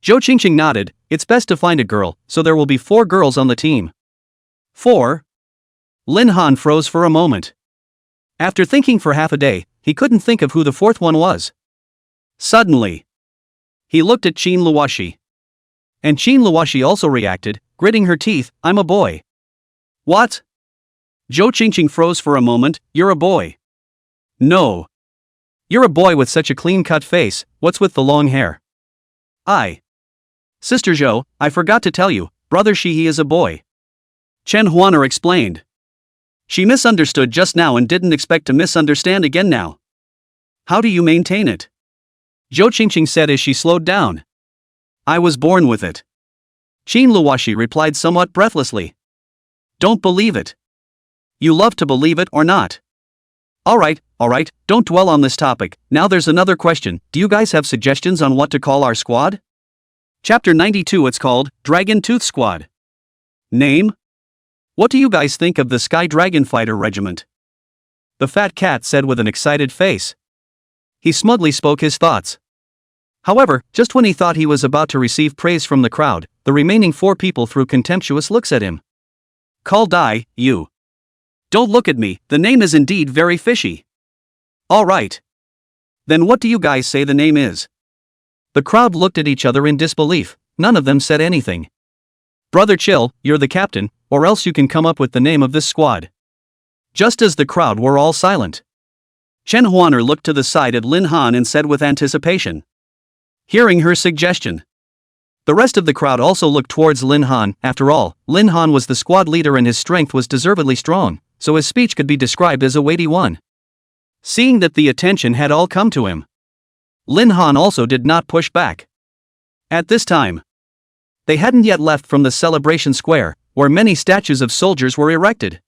A: Zhou Qingqing nodded, it's best to find a girl, so there will be 4 girls on the team. 4? Lin Han froze for a moment. After thinking for half a day, he couldn't think of who the 4th one was. Suddenly, he looked at Xin Luoshi. And Xin Luoshi also reacted, gritting her teeth, I'm a boy. What? Zhou Qingqing froze for a moment, you're a boy. No. You're a boy with such a clean-cut face, what's with the long hair? Sister Zhou, I forgot to tell you, brother he is a boy. Chen Huaner explained. She misunderstood just now and didn't expect to misunderstand again now. How do you maintain it? Zhou Qingqing said as she slowed down. I was born with it. Qin Luoshi replied somewhat breathlessly. Don't believe it. You love to believe it or not. Alright, don't dwell on this topic. Now there's another question. Do you guys have suggestions on what to call our squad? Chapter 92. It's called Dragon Tooth Squad. Name? What do you guys think of the Sky Dragon Fighter Regiment? The fat cat said with an excited face. He smugly spoke his thoughts. However, just when he thought he was about to receive praise from the crowd, the remaining 4 people threw contemptuous looks at him. Call Dai, you. Don't look at me, the name is indeed very fishy. Alright. Then what do you guys say the name is? The crowd looked at each other in disbelief. None of them said anything. Brother Chill, you're the captain, or else you can come up with the name of this squad. Just as the crowd were all silent, Chen Huaner looked to the side at Lin Han and said with anticipation. Hearing her suggestion, the rest of the crowd also looked towards Lin Han. After all, Lin Han was the squad leader and his strength was deservedly strong, so his speech could be described as a weighty one. Seeing that the attention had all come to him, Lin Han also did not push back. At this time, they hadn't yet left from the celebration square, where many statues of soldiers were erected.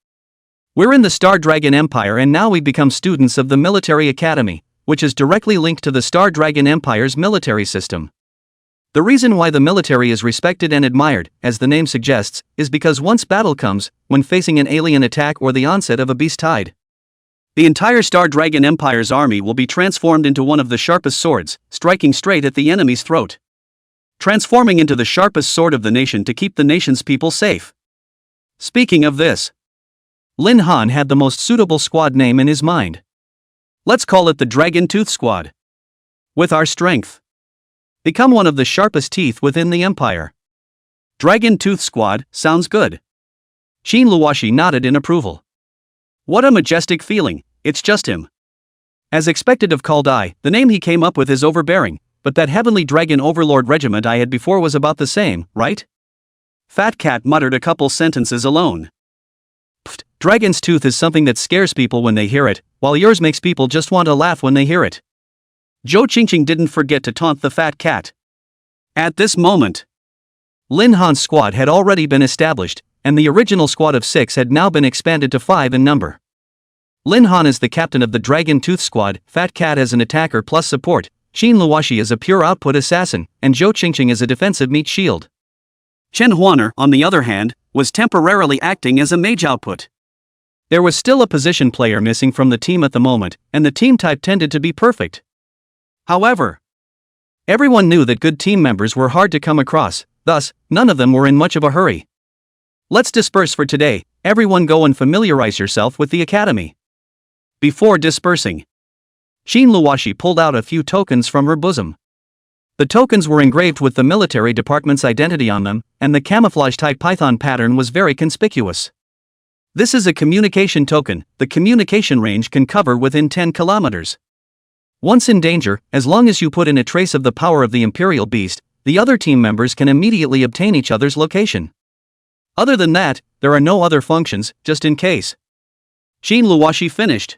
A: We're in the Star Dragon Empire and now we become students of the military academy, which is directly linked to the Star Dragon Empire's military system. The reason why the military is respected and admired, as the name suggests, is because once battle comes, when facing an alien attack or the onset of a beast tide, the entire Star Dragon Empire's army will be transformed into one of the sharpest swords, striking straight at the enemy's throat, transforming into the sharpest sword of the nation to keep the nation's people safe. Speaking of this, Lin Han had the most suitable squad name in his mind. Let's call it the Dragon Tooth Squad. With our strength, become one of the sharpest teeth within the empire. Dragon Tooth Squad, sounds good. Qin Luoshi nodded in approval. What a majestic feeling, it's just him. As expected of Kaldai, the name he came up with is overbearing, but that heavenly dragon overlord regiment I had before was about the same, right? Fat Cat muttered a couple sentences alone. Pfft, Dragon's Tooth is something that scares people when they hear it, while yours makes people just want to laugh when they hear it. Zhou Qingqing didn't forget to taunt the fat cat. At this moment, Lin Han's squad had already been established, and the original squad of 6 had now been expanded to 5 in number. Lin Han is the captain of the Dragon Tooth Squad, Fat Cat as an attacker plus support, Qin Luoshi is a pure output assassin, and Zhou Qingqing is a defensive meat shield. Chen Huaner, on the other hand, was temporarily acting as a mage output. There was still a position player missing from the team at the moment, and the team type tended to be perfect. However, everyone knew that good team members were hard to come across, thus, none of them were in much of a hurry. Let's disperse for today, everyone go and familiarize yourself with the academy. Before dispersing, Qin Luoshi pulled out a few tokens from her bosom. The tokens were engraved with the military department's identity on them, and the camouflage-type python pattern was very conspicuous. This is a communication token. The communication range can cover within 10 kilometers. Once in danger, as long as you put in a trace of the power of the Imperial Beast, the other team members can immediately obtain each other's location. Other than that, there are no other functions, just in case. Qin Luoshi finished.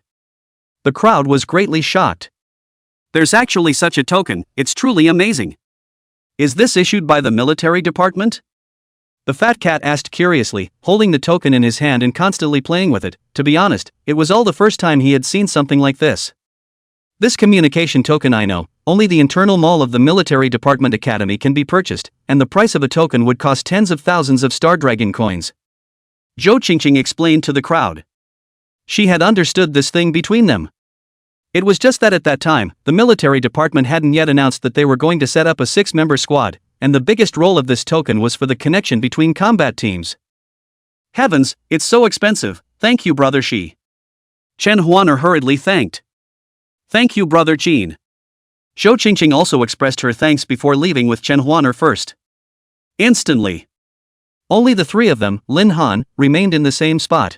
A: The crowd was greatly shocked. There's actually such a token, it's truly amazing. Is this issued by the military department? The fat cat asked curiously, holding the token in his hand and constantly playing with it. To be honest, it was all the first time he had seen something like this. This communication token I know, only the internal mall of the Military Department Academy can be purchased, and the price of a token would cost tens of thousands of Star Dragon coins. Zhou Qingqing explained to the crowd. She had understood this thing between them. It was just that at that time, the military department hadn't yet announced that they were going to set up a 6-member squad, and the biggest role of this token was for the connection between combat teams. Heavens, it's so expensive, thank you Brother Shi. Chen Huaner hurriedly thanked. Thank you Brother Qin. Zhou Qingqing also expressed her thanks before leaving with Chen Huaner first. Instantly, only the 3 of them, Lin Han, remained in the same spot.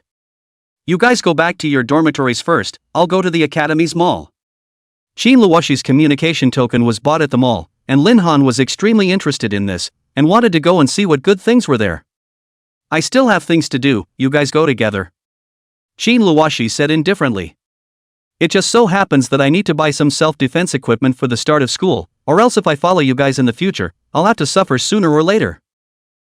A: You guys go back to your dormitories first, I'll go to the academy's mall. Qin Luoshi's communication token was bought at the mall, and Lin Han was extremely interested in this, and wanted to go and see what good things were there. I still have things to do, you guys go together. Qin Luoshi said indifferently. It just so happens that I need to buy some self-defense equipment for the start of school, or else if I follow you guys in the future, I'll have to suffer sooner or later."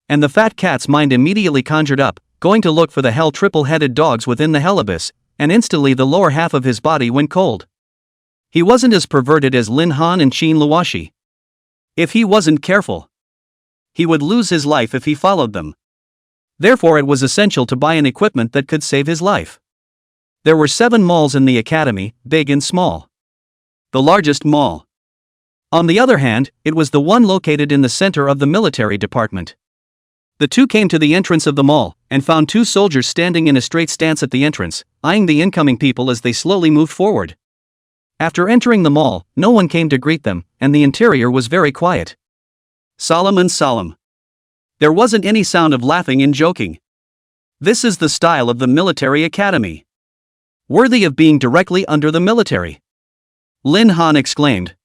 A: And the fat cat's mind immediately conjured up, going to look for the hell triple-headed dogs within the hell abyss, and instantly the lower half of his body went cold. He wasn't as perverted as Lin Han and Qin Luoshi. If he wasn't careful, he would lose his life if he followed them. Therefore it was essential to buy an equipment that could save his life. There were 7 malls in the academy, big and small. The largest mall, on the other hand, it was the one located in the center of the military department. The two came to the entrance of the mall, and found 2 soldiers standing in a straight stance at the entrance, eyeing the incoming people as they slowly moved forward. After entering the mall, no one came to greet them, and the interior was very quiet. Solemn and solemn. There wasn't any sound of laughing and joking. This is the style of the military academy. Worthy of being directly under the military. Lin Han exclaimed.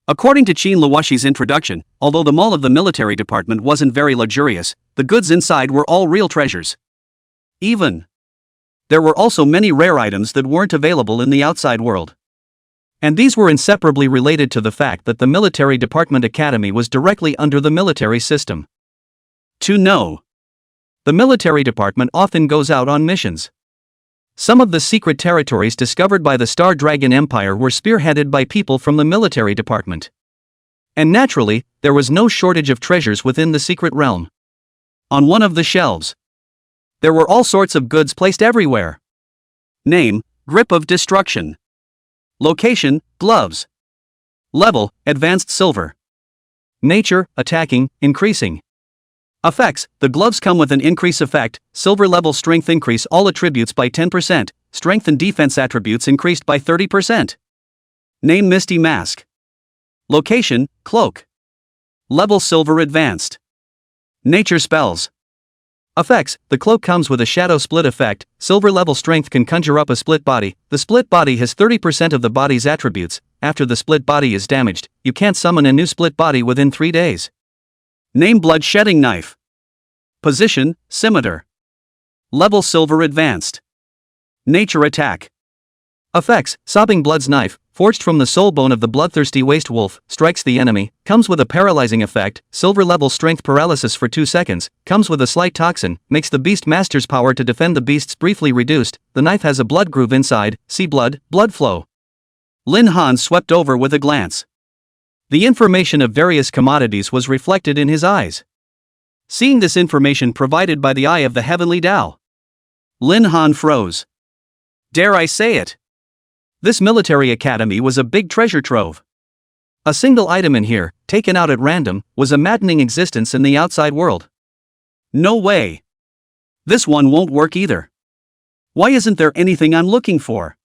A: According to Qin Luoshi's introduction, although the mall of the military department wasn't very luxurious, the goods inside were all real treasures. There were also many rare items that weren't available in the outside world. And these were inseparably related to the fact that the military department academy was directly under the military system. To know. The military department often goes out on missions. Some of the secret territories discovered by the Star Dragon Empire were spearheaded by people from the military department. And naturally, there was no shortage of treasures within the secret realm. On one of the shelves, there were all sorts of goods placed everywhere. Name, Grip of Destruction. Location, Gloves. Level, Advanced Silver. Nature, Attacking, Increasing. Effects, the gloves come with an increase effect, silver level strength increase all attributes by 10%, strength and defense attributes increased by 30%. Name Misty Mask. Location, Cloak. Level Silver Advanced. Nature Spells. Effects, the cloak comes with a shadow split effect, silver level strength can conjure up a split body, the split body has 30% of the body's attributes, after the split body is damaged, you can't summon a new split body within 3 days. Name Blood Shedding Knife. Position, Scimitar. Level Silver Advanced. Nature Attack. Effects, Sobbing Blood's Knife, forged from the soul bone of the bloodthirsty waste wolf, strikes the enemy, comes with a paralyzing effect, silver level strength paralysis for 2 seconds, comes with a slight toxin, makes the beast master's power to defend the beasts briefly reduced, the knife has a blood groove inside, see blood flow. Lin Han swept over with a glance. The information of various commodities was reflected in his eyes. Seeing this information provided by the eye of the heavenly Tao, Lin Han froze. Dare I say it? This military academy was a big treasure trove. A single item in here, taken out at random, was a maddening existence in the outside world. No way. This one won't work either. Why isn't there anything I'm looking for?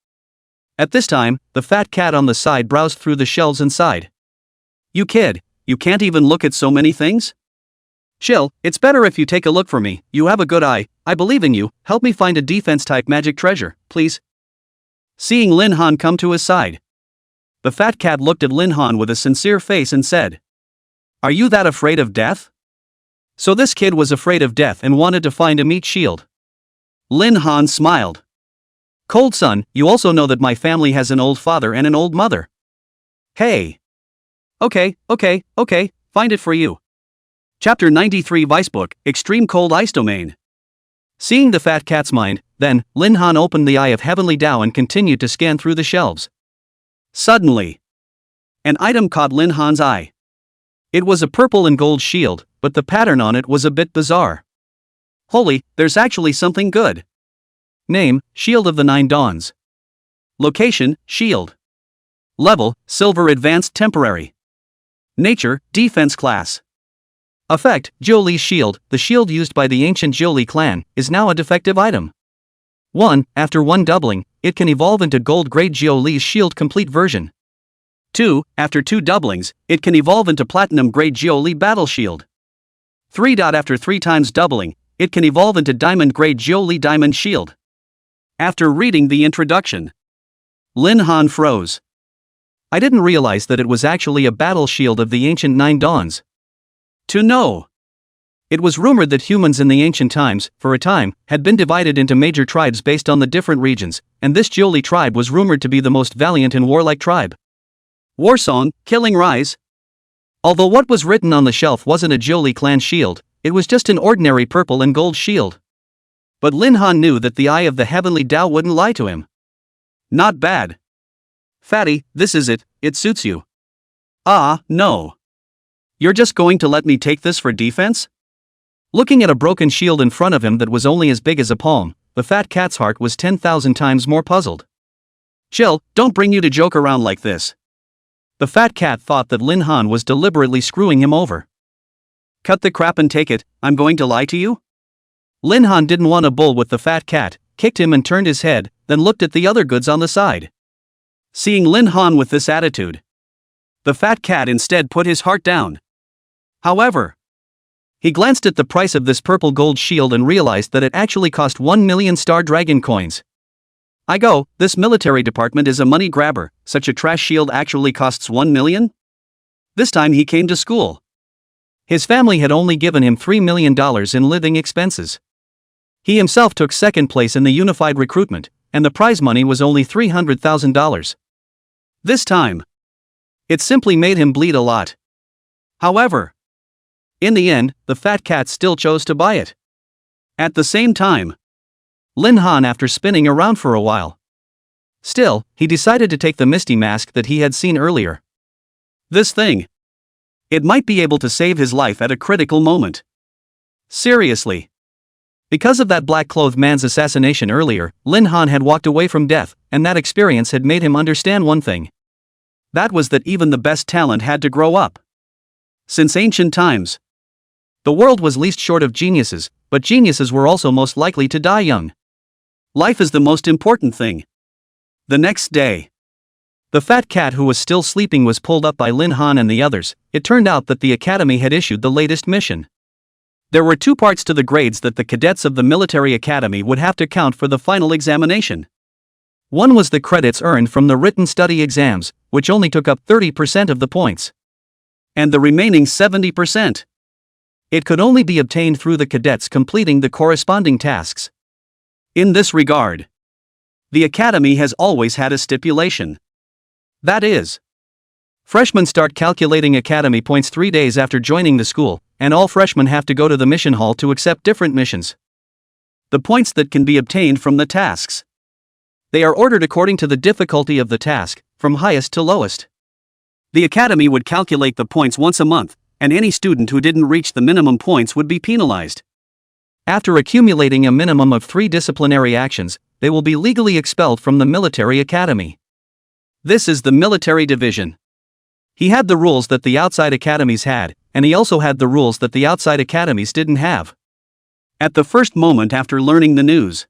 A: At this time, the fat cat on the side browsed through the shelves and sighed. You kid, you can't even look at so many things? Chill, it's better if you take a look for me, you have a good eye, I believe in you, help me find a defense-type magic treasure, please. Seeing Lin Han come to his side, the fat cat looked at Lin Han with a sincere face and said, Are you that afraid of death? So this kid was afraid of death and wanted to find a meat shield. Lin Han smiled. Cold son, you also know that my family has an old father and an old mother. Hey. Okay, find it for you. Chapter 93 Vicebook, Extreme Cold Ice Domain. Seeing the fat cat's mind, then, Lin Han opened the eye of Heavenly Tao and continued to scan through the shelves. Suddenly, an item caught Lin Han's eye. It was a purple and gold shield, but the pattern on it was a bit bizarre. Holy, there's actually something good. Name, Shield of the Nine Dawns. Location, Shield. Level, Silver Advanced Temporary. Nature, Defense Class. Effect, Jiuli's Shield, the shield used by the ancient Jiuli clan, is now a defective item. 1. After 1 doubling, it can evolve into Gold-grade Jiuli's Shield Complete version. 2. After 2 doublings, it can evolve into Platinum-grade Jiuli Battle Shield. 3. After 3 times doubling, it can evolve into Diamond-grade Jiuli Diamond Shield. After reading the introduction, Lin Han froze. I didn't realize that it was actually a battle shield of the ancient Nine Dawns. To know. It was rumored that humans in the ancient times, for a time, had been divided into major tribes based on the different regions, and this Jiuli tribe was rumored to be the most valiant and warlike tribe. War song, Killing Rise. Although what was written on the shelf wasn't a Jiuli clan shield, it was just an ordinary purple and gold shield. But Lin Han knew that the eye of the heavenly Tao wouldn't lie to him. Not bad. Fatty, this is it, it suits you. Ah, no. You're just going to let me take this for defense? Looking at a broken shield in front of him that was only as big as a palm, the fat cat's heart was 10,000 times more puzzled. Chill, don't bring you to joke around like this. The fat cat thought that Lin Han was deliberately screwing him over. Cut the crap and take it, I'm going to lie to you? Lin Han didn't want to bull with the fat cat, kicked him and turned his head, then looked at the other goods on the side. Seeing Lin Han with this attitude, the fat cat instead put his heart down. However, he glanced at the price of this purple gold shield and realized that it actually cost 1 million star dragon coins. This military department is a money grabber, such a trash shield actually costs 1 million? This time he came to school. His family had only given him $3 million in living expenses. He himself took second place in the unified recruitment, and the prize money was only $300,000. This time, it simply made him bleed a lot. However, in the end, the fat cat still chose to buy it. At the same time, Lin Han, after spinning around for a while, still, he decided to take the misty mask that he had seen earlier. This thing, it might be able to save his life at a critical moment. Seriously. Because of that black-clothed man's assassination earlier, Lin Han had walked away from death, and that experience had made him understand one thing. That was that even the best talent had to grow up. Since ancient times, the world was least short of geniuses, but geniuses were also most likely to die young. Life is the most important thing. The next day, the fat cat who was still sleeping was pulled up by Lin Han and the others. It turned out that the academy had issued the latest mission. There were two parts to the grades that the cadets of the military academy would have to count for the final examination. One was the credits earned from the written study exams, which only took up 30% of the points. And the remaining 70%. It could only be obtained through the cadets completing the corresponding tasks. In this regard, the academy has always had a stipulation. That is, freshmen start calculating academy points 3 days after joining the school, and all freshmen have to go to the mission hall to accept different missions. The points that can be obtained from the tasks, they are ordered according to the difficulty of the task, from highest to lowest. The academy would calculate the points once a month, and any student who didn't reach the minimum points would be penalized. After accumulating a minimum of 3 disciplinary actions, they will be legally expelled from the military academy. This is the military division. He had the rules that the outside academies had, and he also had the rules that the outside academies didn't have. At the first moment after learning the news,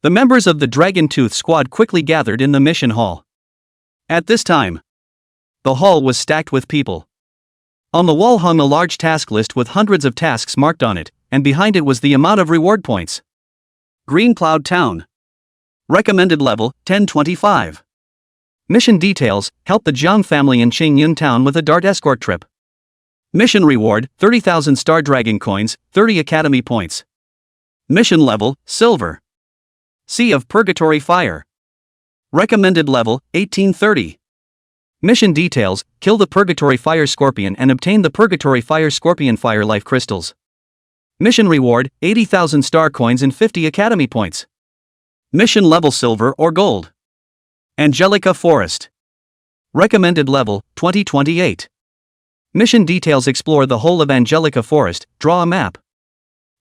A: the members of the Dragon Tooth squad quickly gathered in the mission hall. At this time, the hall was stacked with people. On the wall hung a large task list with hundreds of tasks marked on it, and behind it was the amount of reward points. Green Cloud Town. Recommended level, 1025. Mission details, help the Jiang family in Qingyun Town with a dart escort trip. Mission reward, 30,000 star dragon coins, 30 academy points. Mission level, silver. Sea of Purgatory Fire. Recommended level, 1830. Mission details, kill the Purgatory Fire Scorpion and obtain the Purgatory Fire Scorpion Fire Life Crystals. Mission reward, 80,000 star coins and 50 academy points. Mission level silver or gold. Angelica Forest. Recommended level, 2028. Mission details, explore the whole of Angelica Forest, draw a map.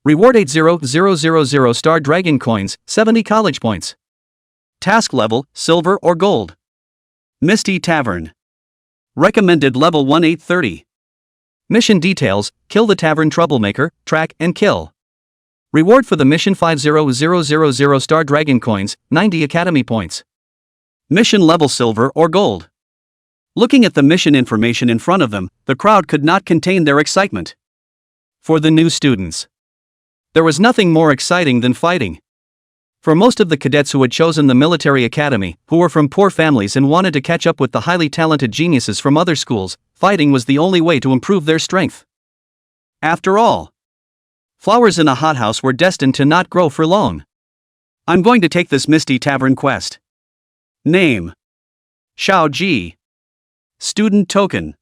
A: Reward 80,000 star dragon coins, 70 college points. Task level, silver or gold. Misty Tavern. Recommended level 1830. Mission details, kill the tavern troublemaker, track and kill. Reward for the mission 50,000 star dragon coins, 90 academy points. Mission level silver or gold. Looking at the mission information in front of them, the crowd could not contain their excitement. For the new students, there was nothing more exciting than fighting. For most of the cadets who had chosen the military academy, who were from poor families and wanted to catch up with the highly talented geniuses from other schools, fighting was the only way to improve their strength. After all, Flowers in a hothouse were destined to not grow for long. I'm going to take this misty tavern quest. Name: Xiao Ji. Student token.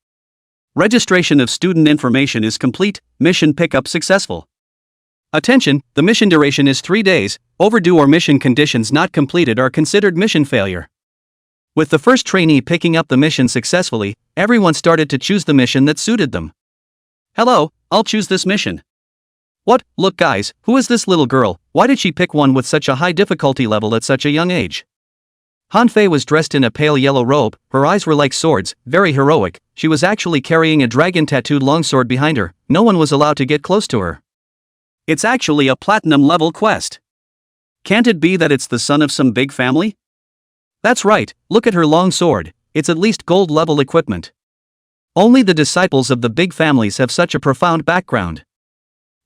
A: Registration of student information is complete, mission pickup successful. Attention, the mission duration is 3 days, overdue or mission conditions not completed are considered mission failure. With the first trainee picking up the mission successfully, everyone started to choose the mission that suited them. Hello, I'll choose this mission. What, look guys, who is this little girl? Why did she pick one with such a high difficulty level at such a young age? Han Fei was dressed in a pale yellow robe, her eyes were like swords, very heroic. She was actually carrying a dragon-tattooed longsword behind her. No one was allowed to get close to her. It's actually a platinum-level quest. Can't it be that it's the son of some big family? That's right, look at her long sword, it's at least gold-level equipment. Only the disciples of the big families have such a profound background.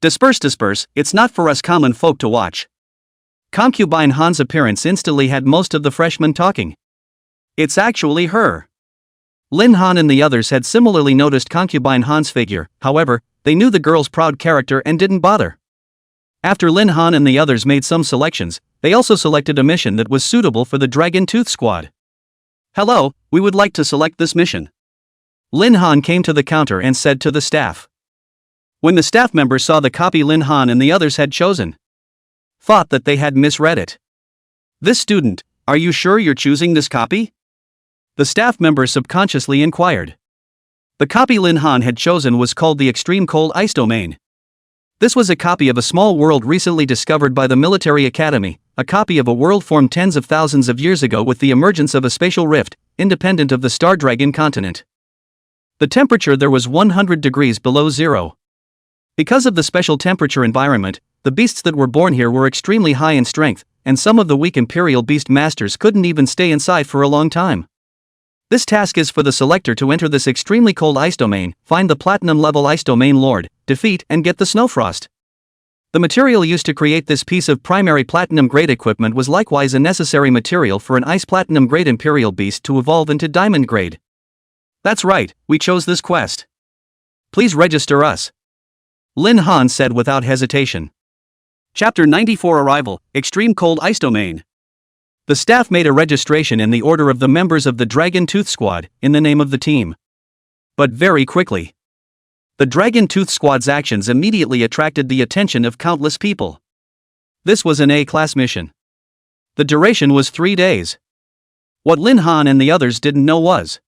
A: Disperse, it's not for us common folk to watch. Concubine Han's appearance instantly had most of the freshmen talking. It's actually her. Lin Han and the others had similarly noticed Concubine Han's figure, however, they knew the girl's proud character and didn't bother. After Lin Han and the others made some selections, they also selected a mission that was suitable for the Dragon Tooth Squad. Hello, we would like to select this mission. Lin Han came to the counter and said to the staff. When the staff members saw the copy Lin Han and the others had chosen, thought that they had misread it. This student, are you sure you're choosing this copy? The staff member subconsciously inquired. The copy Lin Han had chosen was called the Extreme Cold Ice Domain. This was a copy of a small world recently discovered by the military academy, a copy of a world formed tens of thousands of years ago with the emergence of a spatial rift, independent of the Star Dragon continent. The temperature there was 100 degrees below zero. Because of the special temperature environment, the beasts that were born here were extremely high in strength, and some of the weak imperial beast masters couldn't even stay inside for a long time. This task is for the selector to enter this extremely cold ice domain, find the platinum level ice domain lord, defeat and get the snowfrost. The material used to create this piece of primary platinum grade equipment was likewise a necessary material for an ice platinum grade imperial beast to evolve into diamond grade. That's right, we chose this quest. Please register us. Lin Han said without hesitation. Chapter 94 Arrival, Extreme Cold Ice Domain. The staff made a registration in the order of the members of the Dragon Tooth Squad, in the name of the team. But very quickly, the Dragon Tooth Squad's actions immediately attracted the attention of countless people. This was an A-class mission. The duration was 3 days. What Lin Han and the others didn't know was,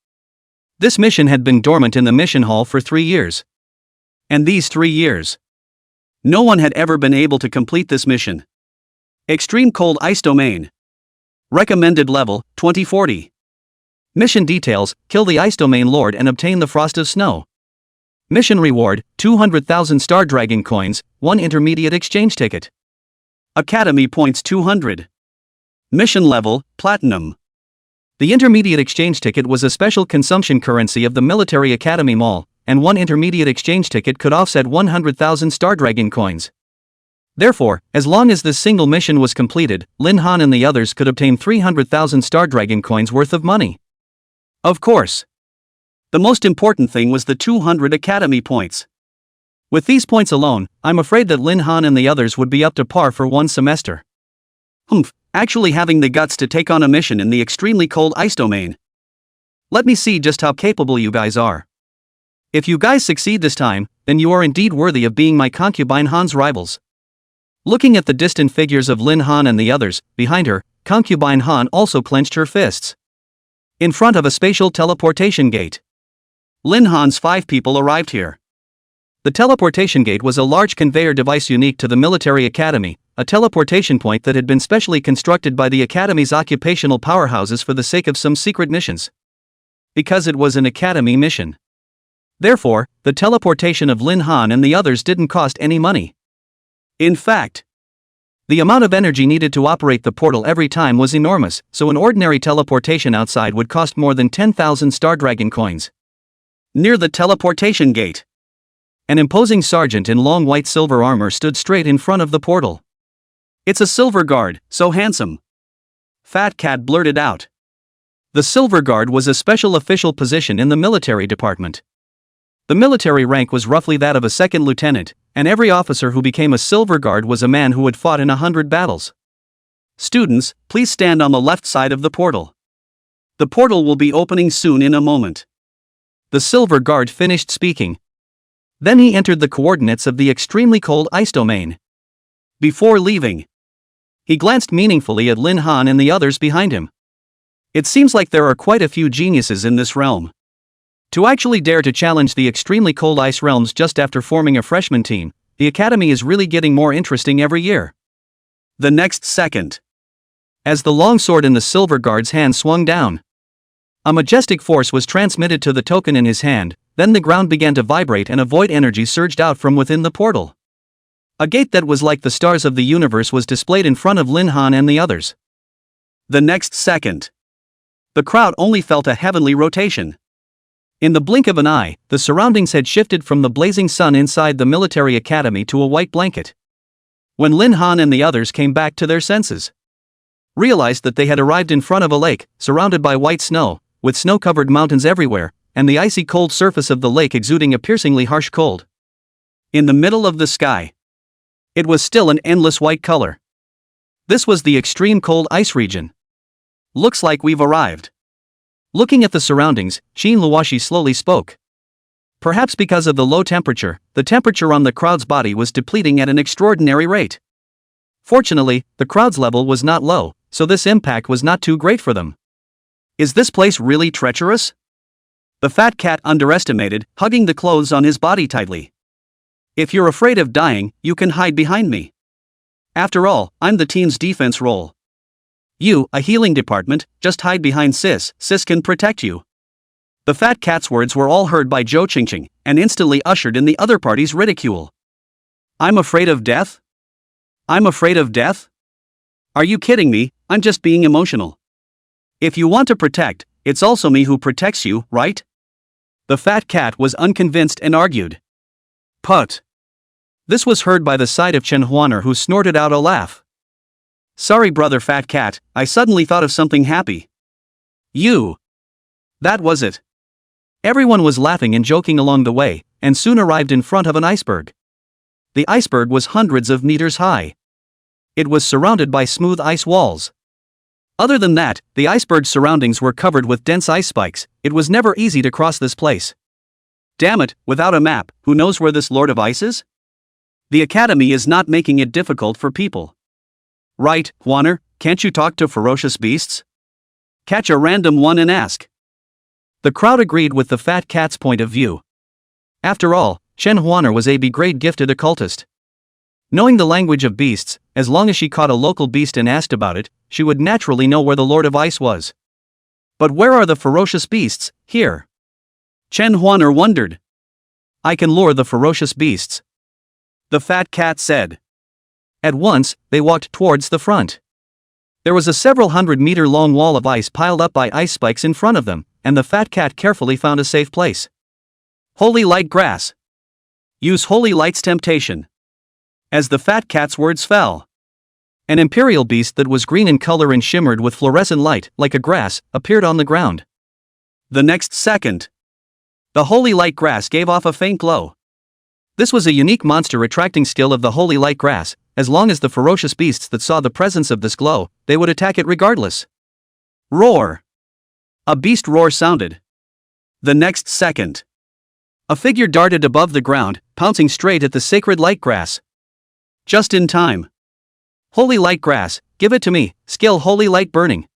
A: this mission had been dormant in the mission hall for 3 years. And these 3 years, no one had ever been able to complete this mission. Extreme Cold Ice Domain. Recommended level, 2040. Mission details, kill the Ice Domain Lord and obtain the Frost of Snow. Mission reward, 200,000 Star Dragon coins, 1 intermediate exchange ticket. Academy points 200. Mission level, Platinum. The intermediate exchange ticket was a special consumption currency of the Military Academy Mall, and 1 intermediate exchange ticket could offset 100,000 Star Dragon coins. Therefore, as long as this single mission was completed, Lin Han and the others could obtain 300,000 Star Dragon coins worth of money. Of course, the most important thing was the 200 Academy points. With these points alone, I'm afraid that Lin Han and the others would be up to par for 1 semester. Actually having the guts to take on a mission in the extremely cold ice domain. Let me see just how capable you guys are. If you guys succeed this time, then you are indeed worthy of being my concubine Han's rivals. Looking at the distant figures of Lin Han and the others, behind her, concubine Han also clenched her fists. In front of a spatial teleportation gate, Lin Han's 5 people arrived here. The teleportation gate was a large conveyor device unique to the military academy, a teleportation point that had been specially constructed by the academy's occupational powerhouses for the sake of some secret missions. Because it was an academy mission. Therefore, the teleportation of Lin Han and the others didn't cost any money. In fact, the amount of energy needed to operate the portal every time was enormous, so an ordinary teleportation outside would cost more than 10,000 Star Dragon coins. Near the teleportation gate, an imposing sergeant in long white silver armor stood straight in front of the portal. It's a silver guard, so handsome. Fat Cat blurted out. The silver guard was a special official position in the military department. The military rank was roughly that of a second lieutenant, and every officer who became a silver guard was a man who had fought in 100 battles. Students, please stand on the left side of the portal. The portal will be opening soon in a moment. The silver guard finished speaking. Then he entered the coordinates of the extremely cold ice domain. Before leaving, he glanced meaningfully at Lin Han and the others behind him. It seems like there are quite a few geniuses in this realm. To actually dare to challenge the extremely cold ice realms just after forming a freshman team, the academy is really getting more interesting every year. The next second, as the longsword in the silver guard's hand swung down, a majestic force was transmitted to the token in his hand. Then the ground began to vibrate and a void energy surged out from within the portal. A gate that was like the stars of the universe was displayed in front of Lin Han and the others. The next second, the crowd only felt a heavenly rotation. In the blink of an eye, the surroundings had shifted from the blazing sun inside the military academy to a white blanket. When Lin Han and the others came back to their senses, realized that they had arrived in front of a lake, surrounded by white snow, with snow-covered mountains everywhere, and the icy cold surface of the lake exuding a piercingly harsh cold. In the middle of the sky, it was still an endless white color. This was the extreme cold ice region. Looks like we've arrived. Looking at the surroundings, Qin Luoshi slowly spoke. Perhaps because of the low temperature, the temperature on the crowd's body was depleting at an extraordinary rate. Fortunately, the crowd's level was not low, so this impact was not too great for them. Is this place really treacherous? The fat cat underestimated, hugging the clothes on his body tightly. If you're afraid of dying, you can hide behind me. After all, I'm the team's defense role. You, a healing department, just hide behind Sis. Sis can protect you. The fat cat's words were all heard by Zhou Qingqing, and instantly ushered in the other party's ridicule. I'm afraid of death? I'm afraid of death? Are you kidding me? I'm just being emotional. If you want to protect, it's also me who protects you, right? The fat cat was unconvinced and argued. Put. This was heard by the side of Chen Huaner, who snorted out a laugh. Sorry brother fat cat, I suddenly thought of something happy. You. That was it. Everyone was laughing and joking along the way, and soon arrived in front of an iceberg. The iceberg was hundreds of meters high. It was surrounded by smooth ice walls. Other than that, the iceberg's surroundings were covered with dense ice spikes. It was never easy to cross this place. Damn it, without a map, who knows where this Lord of Ice is? The academy is not making it difficult for people. Right, Huaner, can't you talk to ferocious beasts? Catch a random one and ask. The crowd agreed with the fat cat's point of view. After all, Chen Huaner was a B-grade gifted occultist. Knowing the language of beasts, as long as she caught a local beast and asked about it, she would naturally know where the Lord of Ice was. But where are the ferocious beasts? Here. Chen Huaner wondered. I can lure the ferocious beasts, the fat cat said. At once, they walked towards the front. There was a several 100-meter-long wall of ice piled up by ice spikes in front of them, and the fat cat carefully found a safe place. Holy light grass. Use holy light's temptation. As the fat cat's words fell, an imperial beast that was green in color and shimmered with fluorescent light, like a grass, appeared on the ground. The next second, the holy light grass gave off a faint glow. This was a unique monster attracting skill of the holy light grass. As long as the ferocious beasts that saw the presence of this glow, they would attack it regardless. Roar! A beast roar sounded. The next second, a figure darted above the ground, pouncing straight at the sacred light grass. Just in time. Holy light grass, give it to me, skill holy light burning.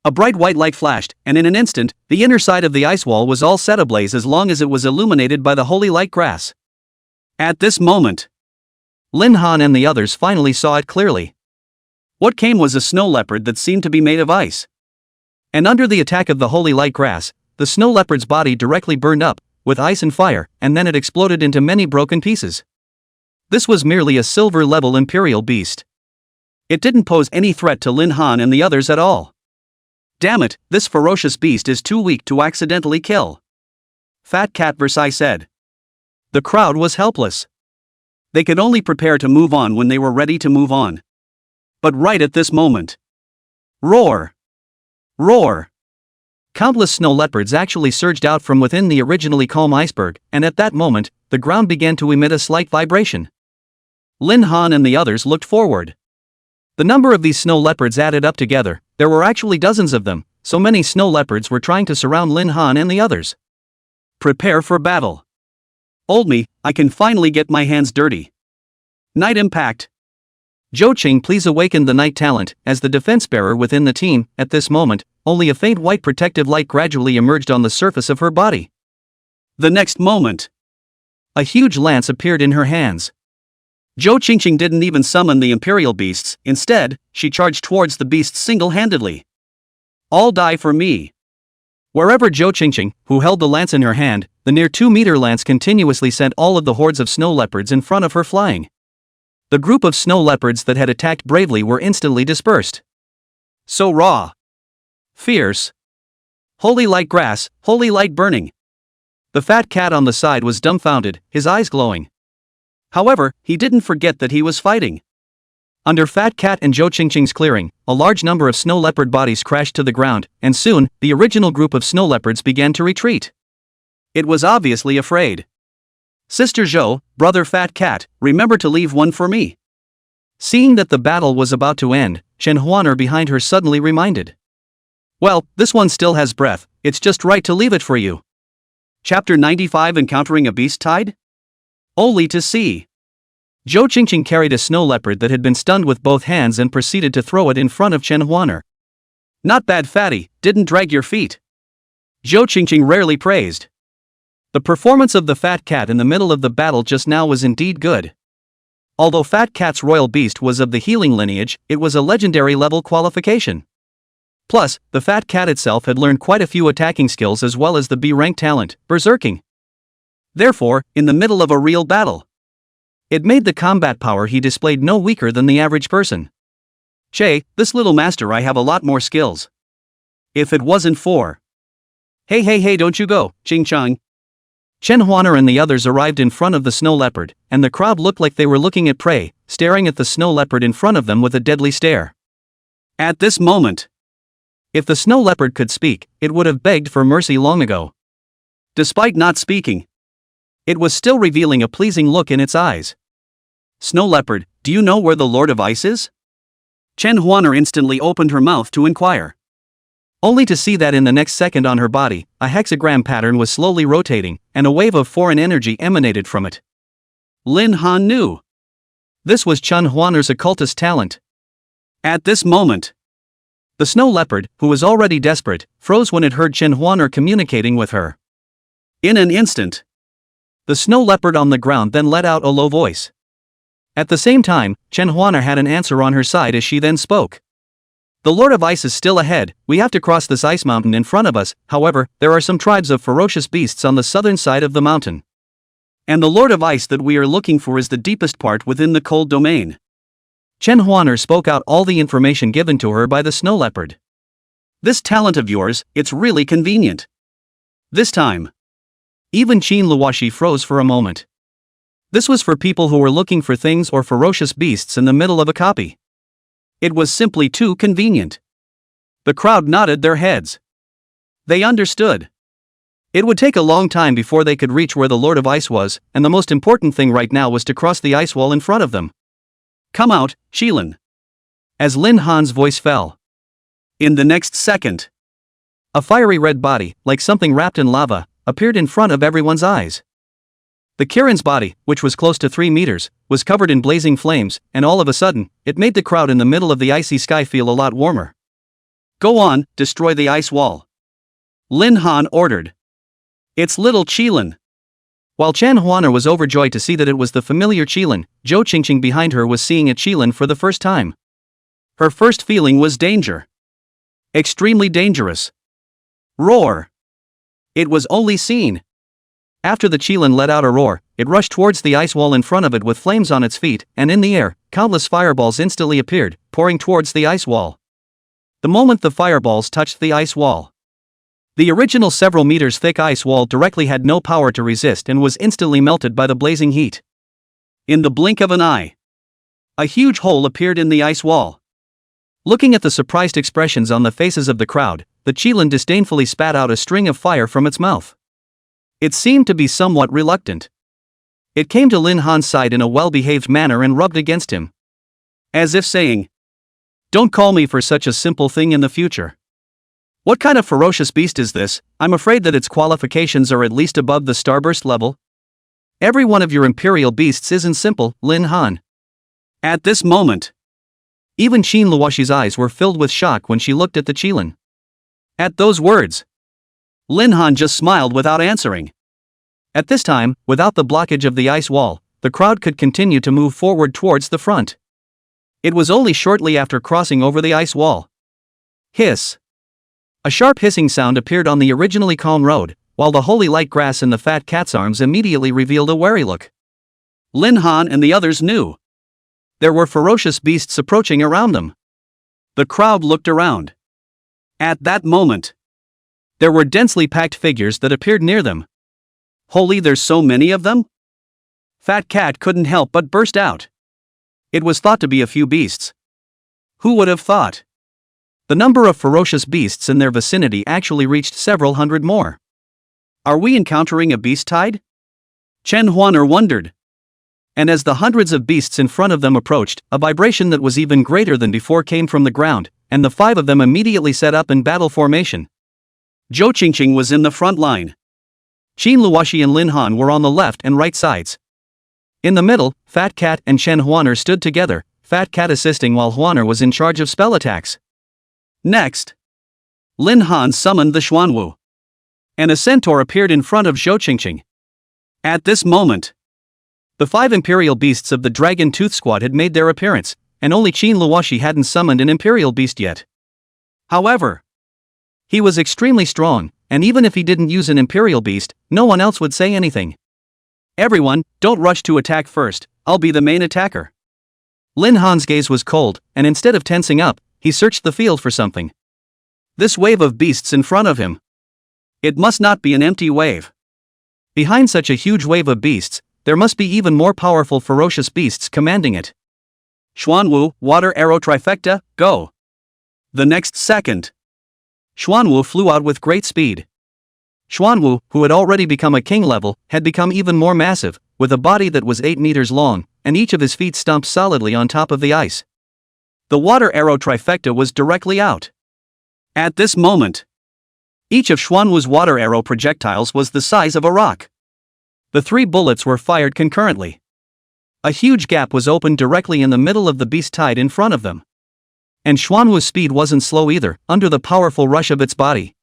A: A bright white light flashed, and in an instant, the inner side of the ice wall was all set ablaze as long as it was illuminated by the holy light grass. At this moment, Lin Han and the others finally saw it clearly. What came was a snow leopard that seemed to be made of ice. And under the attack of the holy light grass, the snow leopard's body directly burned up, with ice and fire, and then it exploded into many broken pieces. This was merely a silver-level imperial beast. It didn't pose any threat to Lin Han and the others at all. Damn it, this ferocious beast is too weak to accidentally kill. Fat Cat Versailles said. The crowd was helpless. They could only prepare to move on when they were ready to move on. But right at this moment. Roar! Roar! Countless snow leopards actually surged out from within the originally calm iceberg, and at that moment, the ground began to emit a slight vibration. Lin Han and the others looked forward. The number of these snow leopards added up together, there were actually dozens of them, so many snow leopards were trying to surround Lin Han and the others. Prepare for battle. Old me, I can finally get my hands dirty. Night Impact. Zhou Qing, please awaken the night talent. As the defense bearer within the team, at this moment, only a faint white protective light gradually emerged on the surface of her body. The next moment, a huge lance appeared in her hands. Zhou Qingqing didn't even summon the imperial beasts, instead, she charged towards the beasts single-handedly. All die for me. Wherever Zhou Qingqing, who held the lance in her hand, the near 2-meter lance continuously sent all of the hordes of snow leopards in front of her flying. The group of snow leopards that had attacked bravely were instantly dispersed. So raw. Fierce. Holy light grass, holy light burning. The fat cat on the side was dumbfounded, his eyes glowing. However, he didn't forget that he was fighting. Under Fat Cat and Zhou Qingqing's clearing, a large number of snow leopard bodies crashed to the ground, and soon, the original group of snow leopards began to retreat. It was obviously afraid. Sister Zhou, brother Fat Cat, remember to leave one for me. Seeing that the battle was about to end, Chen Huaner behind her suddenly reminded. Well, this one still has breath, it's just right to leave it for you. Chapter 95, Encountering a Beast Tide? Only to see. Zhou Qingqing carried a snow leopard that had been stunned with both hands and proceeded to throw it in front of Chen Huaner. Not bad, fatty, didn't drag your feet. Zhou Qingqing rarely praised. The performance of the Fat Cat in the middle of the battle just now was indeed good. Although Fat Cat's royal beast was of the healing lineage, it was a legendary level qualification. Plus, the Fat Cat itself had learned quite a few attacking skills as well as the B-rank talent, berserking. Therefore, in the middle of a real battle, it made the combat power he displayed no weaker than the average person. Che, this little master, I have a lot more skills. If it wasn't for... Hey, don't you go, Ching Chang. Chen Huaner and the others arrived in front of the snow leopard, and the crowd looked like they were looking at prey, staring at the snow leopard in front of them with a deadly stare. At this moment, if the snow leopard could speak, it would have begged for mercy long ago. Despite not speaking, it was still revealing a pleasing look in its eyes. Snow leopard, do you know where the Lord of Ice is? Chen Huaner instantly opened her mouth to inquire. Only to see that in the next second on her body, a hexagram pattern was slowly rotating, and a wave of foreign energy emanated from it. Lin Han knew. This was Chen Huaner's occultist talent. At this moment, the snow leopard, who was already desperate, froze when it heard Chen Huaner communicating with her. In an instant, the snow leopard on the ground then let out a low voice. At the same time, Chen Huaner had an answer on her side as she then spoke. The Lord of Ice is still ahead, we have to cross this ice mountain in front of us, however, there are some tribes of ferocious beasts on the southern side of the mountain. And the Lord of Ice that we are looking for is the deepest part within the cold domain. Chen Huaner spoke out all the information given to her by the snow leopard. This talent of yours, it's really convenient. This time, even Qin Luoshi froze for a moment. This was for people who were looking for things or ferocious beasts in the middle of a copy. It was simply too convenient. The crowd nodded their heads. They understood. It would take a long time before they could reach where the Lord of Ice was, and the most important thing right now was to cross the ice wall in front of them. Come out, Shilin. As Lin Han's voice fell. In the next second, a fiery red body, like something wrapped in lava, appeared in front of everyone's eyes. The Kirin's body, which was close to 3 meters, was covered in blazing flames, and all of a sudden, it made the crowd in the middle of the icy sky feel a lot warmer. Go on, destroy the ice wall. Lin Han ordered. It's little Qilin. While Chen Huaner was overjoyed to see that it was the familiar Qilin, Zhou Qingqing behind her was seeing a Qilin for the first time. Her first feeling was danger. Extremely dangerous. Roar. It was only seen. After the Qilin let out a roar, it rushed towards the ice wall in front of it with flames on its feet, and in the air, countless fireballs instantly appeared, pouring towards the ice wall. The moment the fireballs touched the ice wall, the original several meters thick ice wall directly had no power to resist and was instantly melted by the blazing heat. In the blink of an eye, a huge hole appeared in the ice wall. Looking at the surprised expressions on the faces of the crowd, the Qilin disdainfully spat out a string of fire from its mouth. It seemed to be somewhat reluctant. It came to Lin Han's side in a well-behaved manner and rubbed against him, as if saying, "Don't call me for such a simple thing in the future. What kind of ferocious beast is this? I'm afraid that its qualifications are at least above the starburst level. Every one of your imperial beasts isn't simple, Lin Han." At this moment, even Qin Luoxi's eyes were filled with shock when she looked at the Qilin. At those words, Lin Han just smiled without answering. At this time, without the blockage of the ice wall, the crowd could continue to move forward towards the front. It was only shortly after crossing over the ice wall. Hiss. A sharp hissing sound appeared on the originally calm road, while the holy light grass in the fat cat's arms immediately revealed a wary look. Lin Han and the others knew there were ferocious beasts approaching around them. The crowd looked around. At that moment, there were densely packed figures that appeared near them. "Holy, there's so many of them?" Fat Cat couldn't help but burst out. It was thought to be a few beasts. Who would have thought? The number of ferocious beasts in their vicinity actually reached several hundred more. Are we encountering a beast tide? Chen Huaner wondered. And as the hundreds of beasts in front of them approached, a vibration that was even greater than before came from the ground, and the 5 of them immediately set up in battle formation. Zhou Qingqing was in the front line. Qin Luoxi and Lin Han were on the left and right sides. In the middle, Fat Cat and Chen Huaner stood together, Fat Cat assisting while Huaner was in charge of spell attacks. Next, Lin Han summoned the Xuanwu, and a centaur appeared in front of Zhou Qingqing. At this moment, the 5 imperial beasts of the Dragon Tooth Squad had made their appearance, and only Qin Luoxi hadn't summoned an imperial beast yet. However, he was extremely strong, and even if he didn't use an imperial beast, no one else would say anything. "Everyone, don't rush to attack first, I'll be the main attacker." Lin Han's gaze was cold, and instead of tensing up, he searched the field for something. This wave of beasts in front of him. It must not be an empty wave. Behind such a huge wave of beasts, there must be even more powerful ferocious beasts commanding it. "Xuanwu, water arrow trifecta, go!" The next second, Xuanwu flew out with great speed. Xuanwu, who had already become a king level, had become even more massive, with a body that was 8 meters long, and each of his feet stomped solidly on top of the ice. The water arrow trifecta was directly out. At this moment, each of Xuanwu's water arrow projectiles was the size of a rock. The 3 bullets were fired concurrently. A huge gap was opened directly in the middle of the beast tide in front of them. And Xuanwu's speed wasn't slow either, under the powerful rush of its body.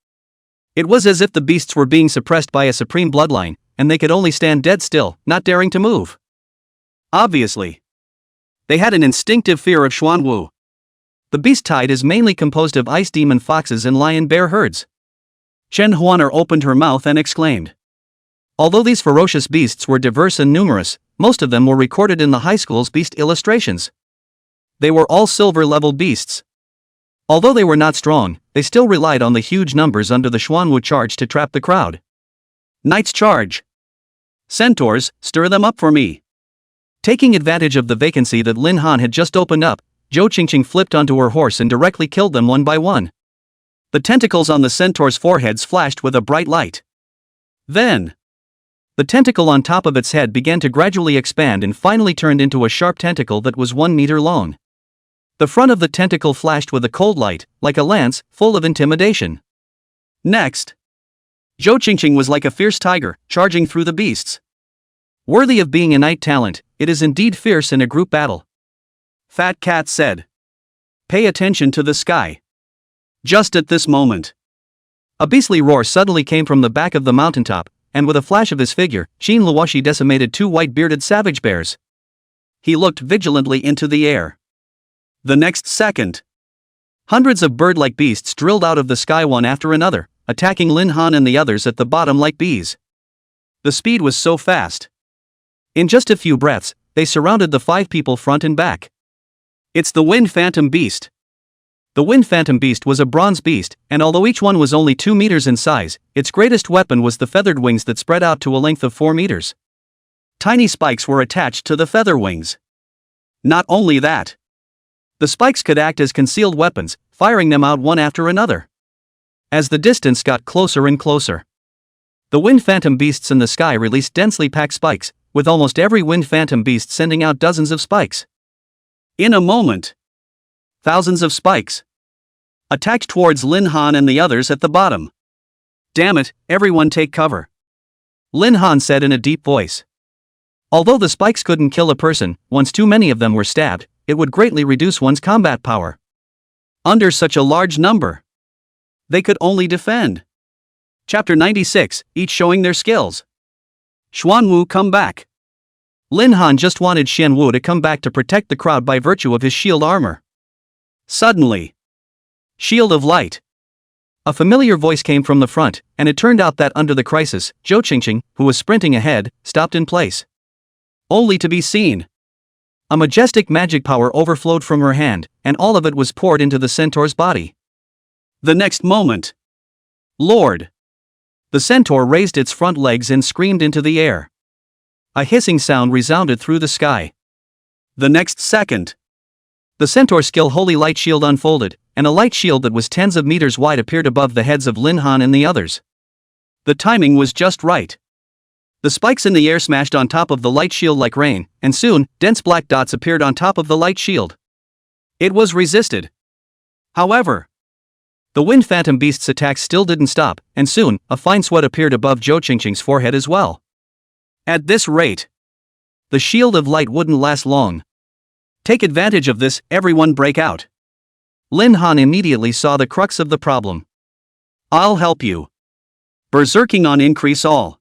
A: It was as if the beasts were being suppressed by a supreme bloodline, and they could only stand dead still, not daring to move. Obviously, they had an instinctive fear of Xuanwu. The beast tide is mainly composed of ice demon foxes and lion bear herds. Chen Huaner opened her mouth and exclaimed. Although these ferocious beasts were diverse and numerous, most of them were recorded in the high school's beast illustrations. They were all silver-level beasts. Although they were not strong, they still relied on the huge numbers under the Xuanwu charge to trap the crowd. Knight's charge. Centaurs, stir them up for me. Taking advantage of the vacancy that Lin Han had just opened up, Zhou Qingqing flipped onto her horse and directly killed them one by one. The tentacles on the centaurs' foreheads flashed with a bright light. Then, the tentacle on top of its head began to gradually expand and finally turned into a sharp tentacle that was 1 meter long. The front of the tentacle flashed with a cold light, like a lance, full of intimidation. Next, Zhou Qingqing was like a fierce tiger, charging through the beasts. Worthy of being a knight talent, it is indeed fierce in a group battle. Fat Cat said. Pay attention to the sky. Just at this moment, a beastly roar suddenly came from the back of the mountaintop, and with a flash of his figure, Qin Luoxi decimated 2 white-bearded savage bears. He looked vigilantly into the air. The next second, hundreds of bird-like beasts drilled out of the sky one after another, attacking Lin Han and the others at the bottom like bees. The speed was so fast. In just a few breaths, they surrounded the 5 people front and back. It's the Wind Phantom Beast. The Wind Phantom Beast was a bronze beast, and although each one was only 2 meters in size, its greatest weapon was the feathered wings that spread out to a length of 4 meters. Tiny spikes were attached to the feather wings. Not only that, the spikes could act as concealed weapons, firing them out one after another. As the distance got closer and closer, the wind phantom beasts in the sky released densely packed spikes, with almost every wind phantom beast sending out dozens of spikes. In a moment, thousands of spikes attacked towards Lin Han and the others at the bottom. "Damn it, everyone take cover," Lin Han said in a deep voice. Although the spikes couldn't kill a person, once too many of them were stabbed, it would greatly reduce one's combat power. Under such a large number, they could only defend. Chapter 96, each showing their skills. Xuanwu come back. Lin Han just wanted Xuanwu to come back to protect the crowd by virtue of his shield armor. Suddenly, Shield of Light. A familiar voice came from the front, and it turned out that under the crisis, Zhou Qingqing, who was sprinting ahead, stopped in place. Only to be seen. A majestic magic power overflowed from her hand, and all of it was poured into the centaur's body. The next moment, Lord! The centaur raised its front legs and screamed into the air. A hissing sound resounded through the sky. The next second, the centaur's skill Holy Light Shield unfolded, and a light shield that was tens of meters wide appeared above the heads of Lin Han and the others. The timing was just right. The spikes in the air smashed on top of the light shield like rain, and soon, dense black dots appeared on top of the light shield. It was resisted. However, the wind phantom beast's attacks still didn't stop, and soon, a fine sweat appeared above Zhou Qingqing's forehead as well. At this rate, the shield of light wouldn't last long. Take advantage of this, everyone break out. Lin Han immediately saw the crux of the problem. I'll help you. Berserking on increase all.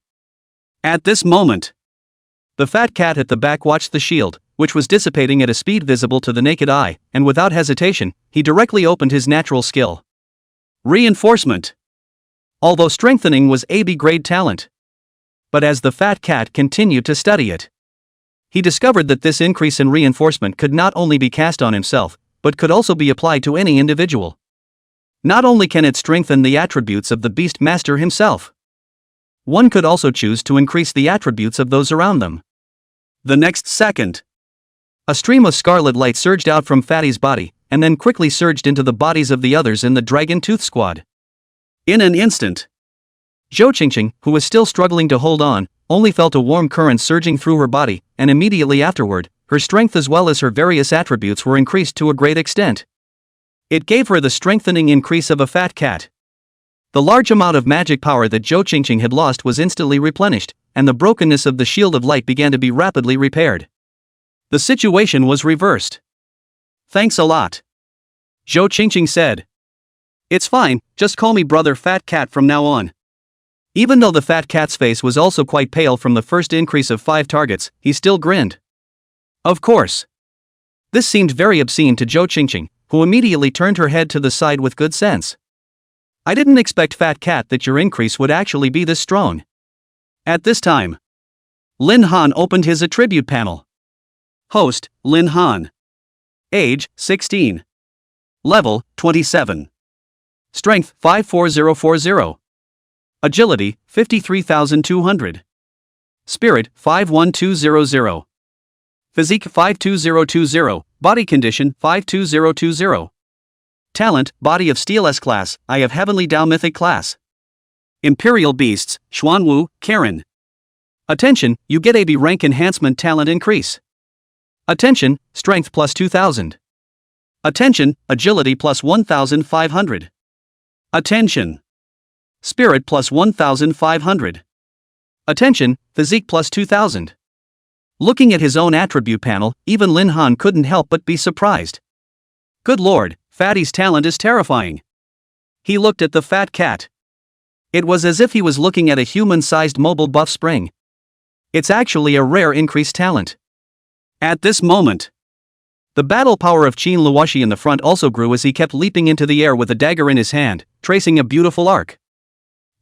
A: At this moment, the fat cat at the back watched the shield, which was dissipating at a speed visible to the naked eye, and without hesitation, he directly opened his natural skill. Reinforcement. Although strengthening was a B-grade talent. But as the fat cat continued to study it, he discovered that this increase in reinforcement could not only be cast on himself, but could also be applied to any individual. Not only can it strengthen the attributes of the beast master himself, one could also choose to increase the attributes of those around them. The next second, a stream of scarlet light surged out from Fatty's body, and then quickly surged into the bodies of the others in the Dragon Tooth Squad. In an instant, Zhou Qingqing, who was still struggling to hold on, only felt a warm current surging through her body, and immediately afterward, her strength as well as her various attributes were increased to a great extent. It gave her the strengthening increase of a fat cat. The large amount of magic power that Zhou Qingqing had lost was instantly replenished, and the brokenness of the shield of light began to be rapidly repaired. The situation was reversed. Thanks a lot, Zhou Qingqing said. It's fine, just call me Brother Fat Cat from now on. Even though the fat cat's face was also quite pale from the first increase of 5 targets, he still grinned. Of course. This seemed very obscene to Zhou Qingqing, who immediately turned her head to the side with good sense. I didn't expect Fat Cat that your increase would actually be this strong. At this time, Lin Han opened his attribute panel. Host, Lin Han. Age, 16. Level, 27. Strength, 54040. Agility, 53,200. Spirit, 51200. Physique, 52020. Body condition, 52020. Talent, Body of Steel S-Class, Eye of Heavenly Tao Mythic Class. Imperial Beasts, Xuanwu, Karen. Attention, you get a B rank enhancement talent increase. Attention, Strength plus 2000. Attention, Agility plus 1500. Attention, Spirit plus 1500. Attention, Physique plus 2000. Looking at his own attribute panel, even Lin Han couldn't help but be surprised. Good lord, Fatty's talent is terrifying. He looked at the fat cat. It was as if he was looking at a human-sized mobile buff spring. It's actually a rare increased talent. At this moment, the battle power of Qin Luoshi in the front also grew as he kept leaping into the air with a dagger in his hand, tracing a beautiful arc.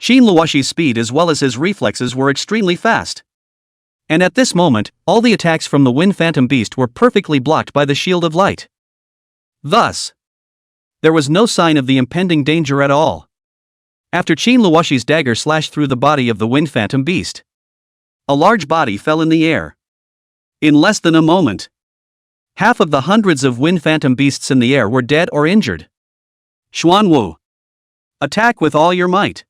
A: Qin Luoshi's speed as well as his reflexes were extremely fast. And at this moment, all the attacks from the Wind Phantom Beast were perfectly blocked by the Shield of Light. Thus, there was no sign of the impending danger at all. After Qin Luoshi's dagger slashed through the body of the Wind Phantom Beast, a large body fell in the air. In less than a moment, half of the hundreds of Wind Phantom Beasts in the air were dead or injured. Xuanwu. Attack with all your might.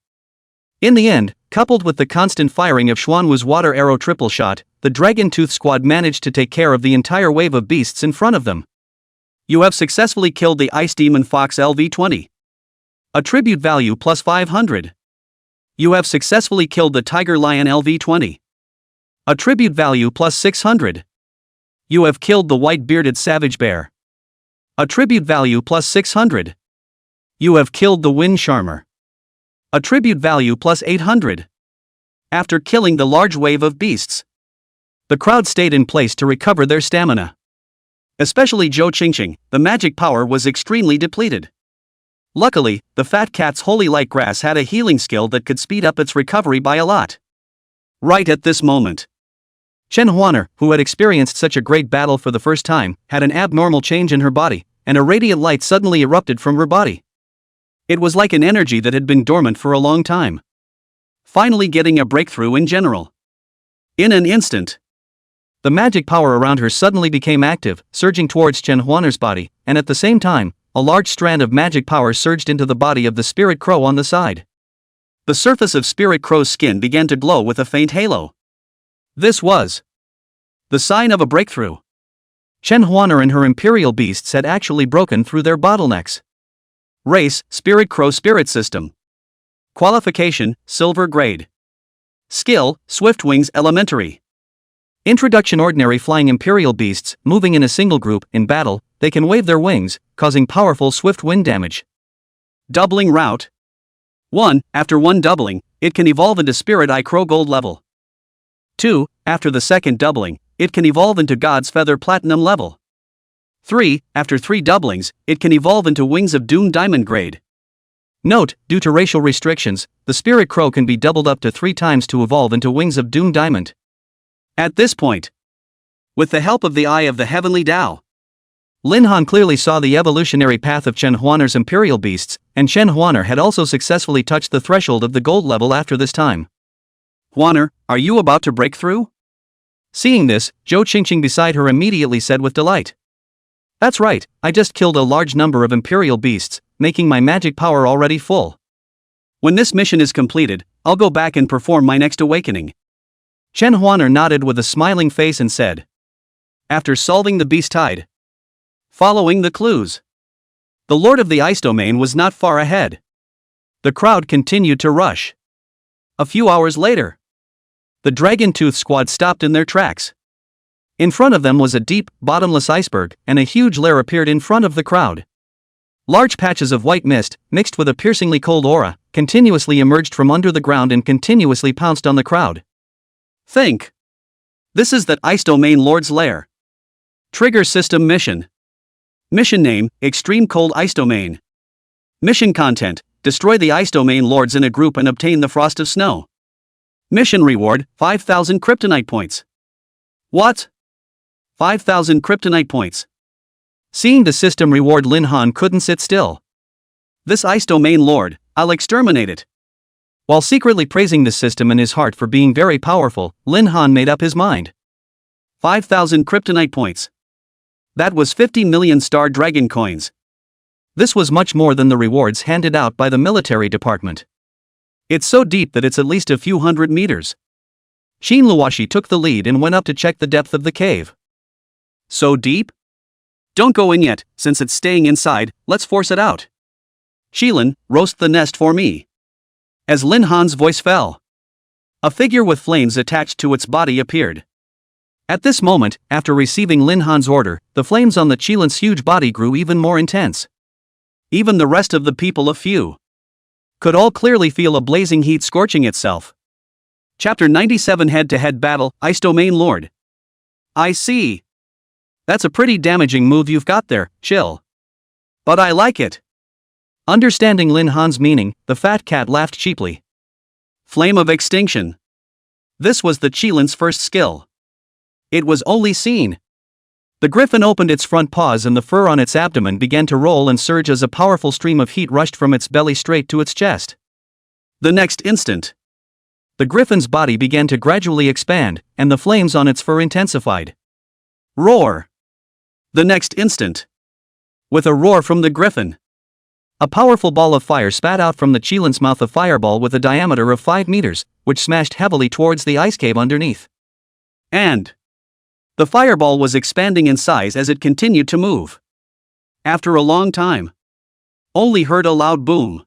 A: In the end, coupled with the constant firing of Xuanwu's water arrow triple shot, the Dragon Tooth squad managed to take care of the entire wave of beasts in front of them. You have successfully killed the Ice Demon Fox LV-20. Attribute value plus 500. You have successfully killed the Tiger Lion LV-20. Attribute value plus 600. You have killed the White Bearded Savage Bear. Attribute value plus 600. You have killed the Wind Charmer. Attribute value plus 800. After killing the large wave of beasts, the crowd stayed in place to recover their stamina. Especially Zhou Qingqing, the magic power was extremely depleted. Luckily, the fat cat's holy light grass had a healing skill that could speed up its recovery by a lot. Right at this moment, Chen Huaner, who had experienced such a great battle for the first time, had an abnormal change in her body, and a radiant light suddenly erupted from her body. It was like an energy that had been dormant for a long time, finally getting a breakthrough in general. In an instant, the magic power around her suddenly became active, surging towards Chen Huaner's body, and at the same time, a large strand of magic power surged into the body of the Spirit Crow on the side. The surface of Spirit Crow's skin began to glow with a faint halo. This was the sign of a breakthrough. Chen Huaner and her Imperial Beasts had actually broken through their bottlenecks. Race, Spirit Crow Spirit System. Qualification, Silver Grade. Skill, Swift Wings Elementary. Introduction: Ordinary flying Imperial Beasts, moving in a single group, in battle, they can wave their wings, causing powerful swift wind damage. Doubling route. 1. After one doubling, it can evolve into Spirit Eye Crow Gold level. 2. After the second doubling, it can evolve into God's Feather Platinum level. 3. After 3 doublings, it can evolve into Wings of Doom Diamond grade. Note, due to racial restrictions, the Spirit Crow can be doubled up to 3 times to evolve into Wings of Doom Diamond. At this point, with the help of the Eye of the Heavenly Tao, Lin Han clearly saw the evolutionary path of Chen Huaner's Imperial Beasts, and Chen Huaner had also successfully touched the threshold of the gold level after this time. Huaner, are you about to break through? Seeing this, Zhou Qingqing beside her immediately said with delight. That's right, I just killed a large number of Imperial Beasts, making my magic power already full. When this mission is completed, I'll go back and perform my next awakening. Chen Huaner nodded with a smiling face and said. After solving the beast tide, following the clues, the Lord of the Ice Domain was not far ahead. The crowd continued to rush. A few hours later, the Dragon Tooth squad stopped in their tracks. In front of them was a deep, bottomless iceberg, and a huge lair appeared in front of the crowd. Large patches of white mist, mixed with a piercingly cold aura, continuously emerged from under the ground and continuously pounced on the crowd. Think. This is that Ice Domain Lord's lair. Trigger System Mission. Mission name, Extreme Cold Ice Domain. Mission content, destroy the Ice Domain Lords in a group and obtain the Frost of Snow. Mission reward, 5,000 Kryptonite points. What? 5,000 Kryptonite points. Seeing the system reward, Lin Han couldn't sit still. This Ice Domain Lord, I'll exterminate it. While secretly praising the system in his heart for being very powerful, Lin Han made up his mind. 5,000 Kryptonite points. That was 50 million Star Dragon coins. This was much more than the rewards handed out by the military department. It's so deep that it's at least a few hundred meters. Xin Luoshi took the lead and went up to check the depth of the cave. So deep? Don't go in yet, since it's staying inside, let's force it out. Shilin, roast the nest for me. As Lin Han's voice fell, a figure with flames attached to its body appeared. At this moment, after receiving Lin Han's order, the flames on the Qilin's huge body grew even more intense. Even the rest of the people of Fu could all clearly feel a blazing heat scorching itself. Chapter 97 Head-to-Head Battle, Ice Domain Lord. I see. That's a pretty damaging move you've got there, chill. But I like it. Understanding Lin Han's meaning, the fat cat laughed cheaply. Flame of Extinction. This was the Qilin's first skill. It was only seen. The griffin opened its front paws and the fur on its abdomen began to roll and surge as a powerful stream of heat rushed from its belly straight to its chest. The next instant, the griffin's body began to gradually expand, and the flames on its fur intensified. Roar! The next instant, with a roar from the griffin, A powerful ball of fire spat out from the Qilin's mouth, a fireball with a diameter of 5 meters, which smashed heavily towards the ice cave underneath. And the fireball was expanding in size as it continued to move. After a long time, only heard a loud boom.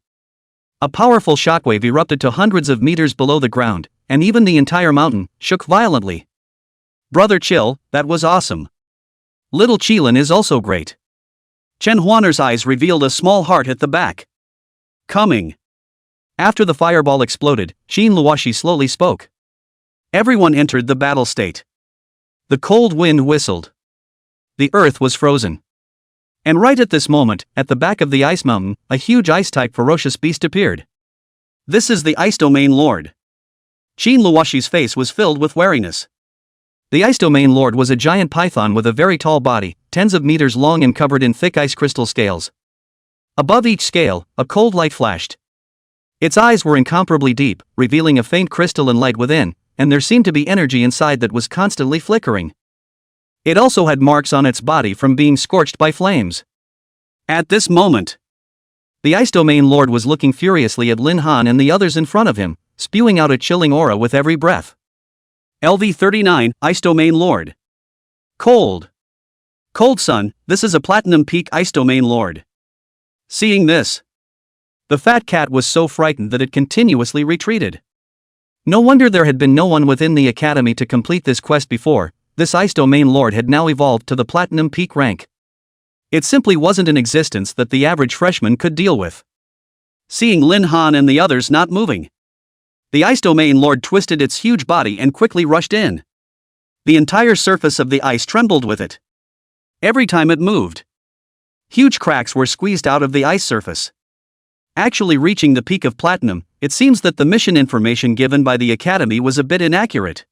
A: A powerful shockwave erupted to hundreds of meters below the ground, and even the entire mountain shook violently. Brother Chill, that was awesome. Little Qilin is also great. Chen Huaner's eyes revealed a small heart at the back. Coming. After the fireball exploded, Qin Luoxi slowly spoke. Everyone entered the battle state. The cold wind whistled. The earth was frozen. And right at this moment, at the back of the ice mountain, a huge ice-type ferocious beast appeared. This is the Ice Domain Lord. Qin Luoxi's face was filled with wariness. The Ice Domain Lord was a giant python with a very tall body, tens of meters long and covered in thick ice crystal scales. Above each scale, a cold light flashed. Its eyes were incomparably deep, revealing a faint crystalline light within, and there seemed to be energy inside that was constantly flickering. It also had marks on its body from being scorched by flames. At this moment, the Ice Domain Lord was looking furiously at Lin Han and the others in front of him, spewing out a chilling aura with every breath. LV-39, Ice Domain Lord. Cold. Cold Sun, this is a Platinum Peak Ice Domain Lord. Seeing this, the fat cat was so frightened that it continuously retreated. No wonder there had been no one within the academy to complete this quest before. This Ice Domain Lord had now evolved to the Platinum Peak rank. It simply wasn't an existence that the average freshman could deal with. Seeing Lin Han and the others not moving, the Ice Domain Lord twisted its huge body and quickly rushed in. The entire surface of the ice trembled with it. Every time it moved, huge cracks were squeezed out of the ice surface. Actually reaching the peak of Platinum, it seems that the mission information given by the academy was a bit inaccurate.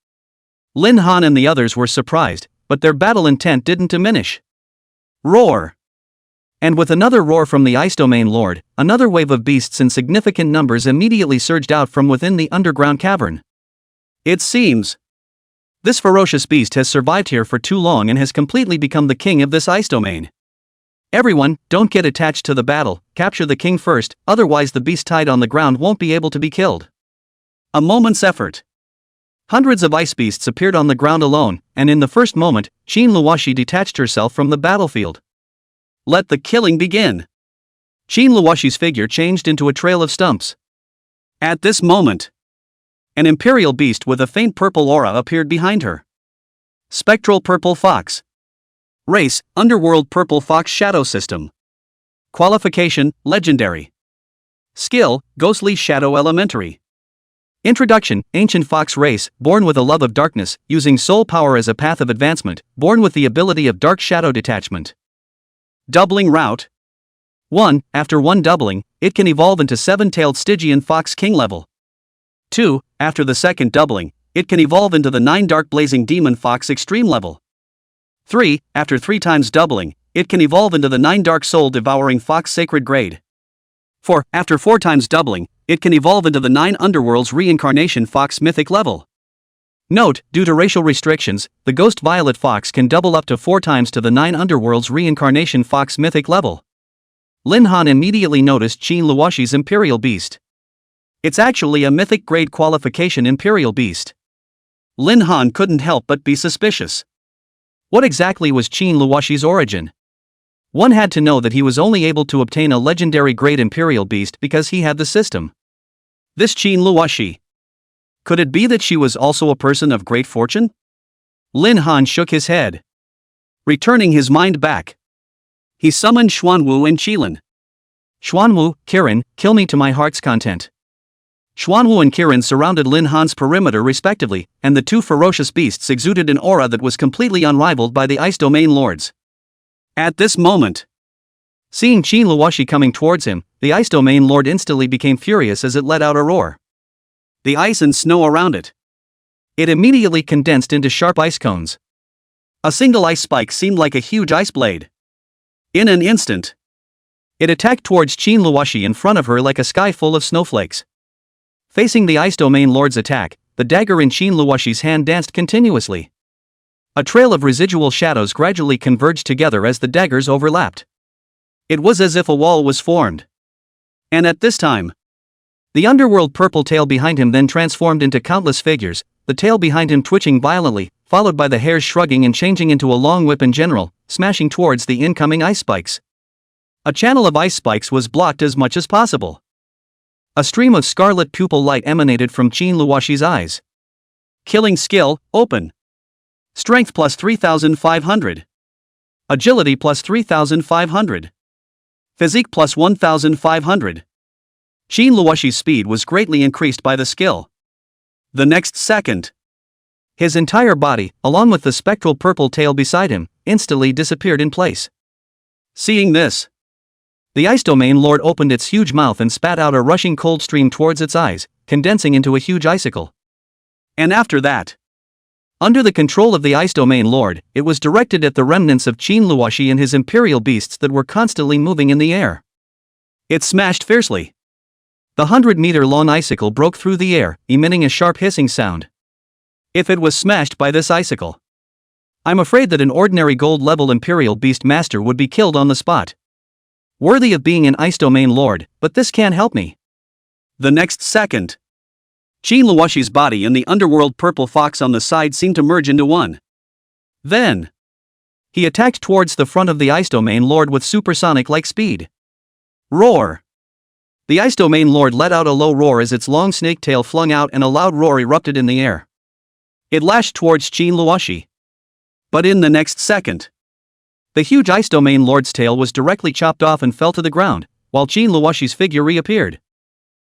A: Lin Han and the others were surprised, but their battle intent didn't diminish. Roar! And with another roar from the Ice Domain Lord, another wave of beasts in significant numbers immediately surged out from within the underground cavern. It seems this ferocious beast has survived here for too long and has completely become the king of this ice domain. Everyone, don't get attached to the battle, capture the king first, otherwise the beast tied on the ground won't be able to be killed. A moment's effort. Hundreds of ice beasts appeared on the ground alone, and in the first moment, Qin Luoxi detached herself from the battlefield. Let the killing begin. Qin Luoxi's figure changed into a trail of stumps. At this moment, an imperial beast with a faint purple aura appeared behind her. Spectral Purple Fox. Race, Underworld Purple Fox Shadow System. Qualification, Legendary. Skill, Ghostly Shadow Elementary. Introduction, Ancient Fox Race, born with a love of darkness, using soul power as a path of advancement, born with the ability of Dark Shadow Detachment. Doubling Route. 1. After one doubling, it can evolve into 7-tailed Stygian Fox King level. 2. After the second doubling, it can evolve into the 9 Dark Blazing Demon Fox Extreme level. 3. After 3 times doubling, it can evolve into the 9 Dark Soul Devouring Fox Sacred Grade. 4. After 4 times doubling, it can evolve into the 9 Underworlds Reincarnation Fox Mythic level. Note, due to racial restrictions, the Ghost Violet Fox can double up to 4 times to the 9 Underworlds Reincarnation Fox Mythic level. Lin Han immediately noticed Qin Luoxi's Imperial Beast. It's actually a Mythic Grade Qualification Imperial Beast. Lin Han couldn't help but be suspicious. What exactly was Qin Luoxi's origin? One had to know that he was only able to obtain a legendary grade Imperial Beast because he had the system. This Qin Luoxi. Could it be that she was also a person of great fortune? Lin Han shook his head. Returning his mind back, he summoned Xuanwu and Qilin. Xuanwu, Kirin, kill me to my heart's content. Xuanwu and Kirin surrounded Lin Han's perimeter respectively, and the 2 ferocious beasts exuded an aura that was completely unrivaled by the Ice Domain Lords. At this moment, seeing Qin Luoxi coming towards him, the Ice Domain Lord instantly became furious as it let out a roar. The ice and snow around it. It immediately condensed into sharp ice cones. A single ice spike seemed like a huge ice blade. In an instant, it attacked towards Qin Luoxi in front of her like a sky full of snowflakes. Facing the Ice Domain Lord's attack, the dagger in Qin Luoxi's hand danced continuously. A trail of residual shadows gradually converged together as the daggers overlapped. It was as if a wall was formed. And at this time, the underworld purple tail behind him then transformed into countless figures, the tail behind him twitching violently, followed by the hairs shrugging and changing into a long whip in general, smashing towards the incoming ice spikes. A channel of ice spikes was blocked as much as possible. A stream of scarlet pupil light emanated from Qin Luoshi's eyes. Killing skill, open. Strength plus 3,500. Agility plus 3,500. Physique plus 1,500. Qin Luoshi's speed was greatly increased by the skill. The next second, his entire body, along with the spectral purple tail beside him, instantly disappeared in place. Seeing this, the Ice Domain Lord opened its huge mouth and spat out a rushing cold stream towards its eyes, condensing into a huge icicle. And after that, under the control of the Ice Domain Lord, it was directed at the remnants of Qin Luoshi and his imperial beasts that were constantly moving in the air. It smashed fiercely. The 100-meter-long icicle broke through the air, emitting a sharp hissing sound. If it was smashed by this icicle, I'm afraid that an ordinary gold-level Imperial Beast Master would be killed on the spot. Worthy of being an Ice Domain Lord, but this can't help me. The next second, Qin Luoshi's body and the underworld purple fox on the side seemed to merge into one. Then, he attacked towards the front of the Ice Domain Lord with supersonic-like speed. Roar! The Ice Domain Lord let out a low roar as its long snake tail flung out and a loud roar erupted in the air. It lashed towards Qin Luoshi. But in the next second, the huge Ice Domain Lord's tail was directly chopped off and fell to the ground, while Qin Luoshi's figure reappeared.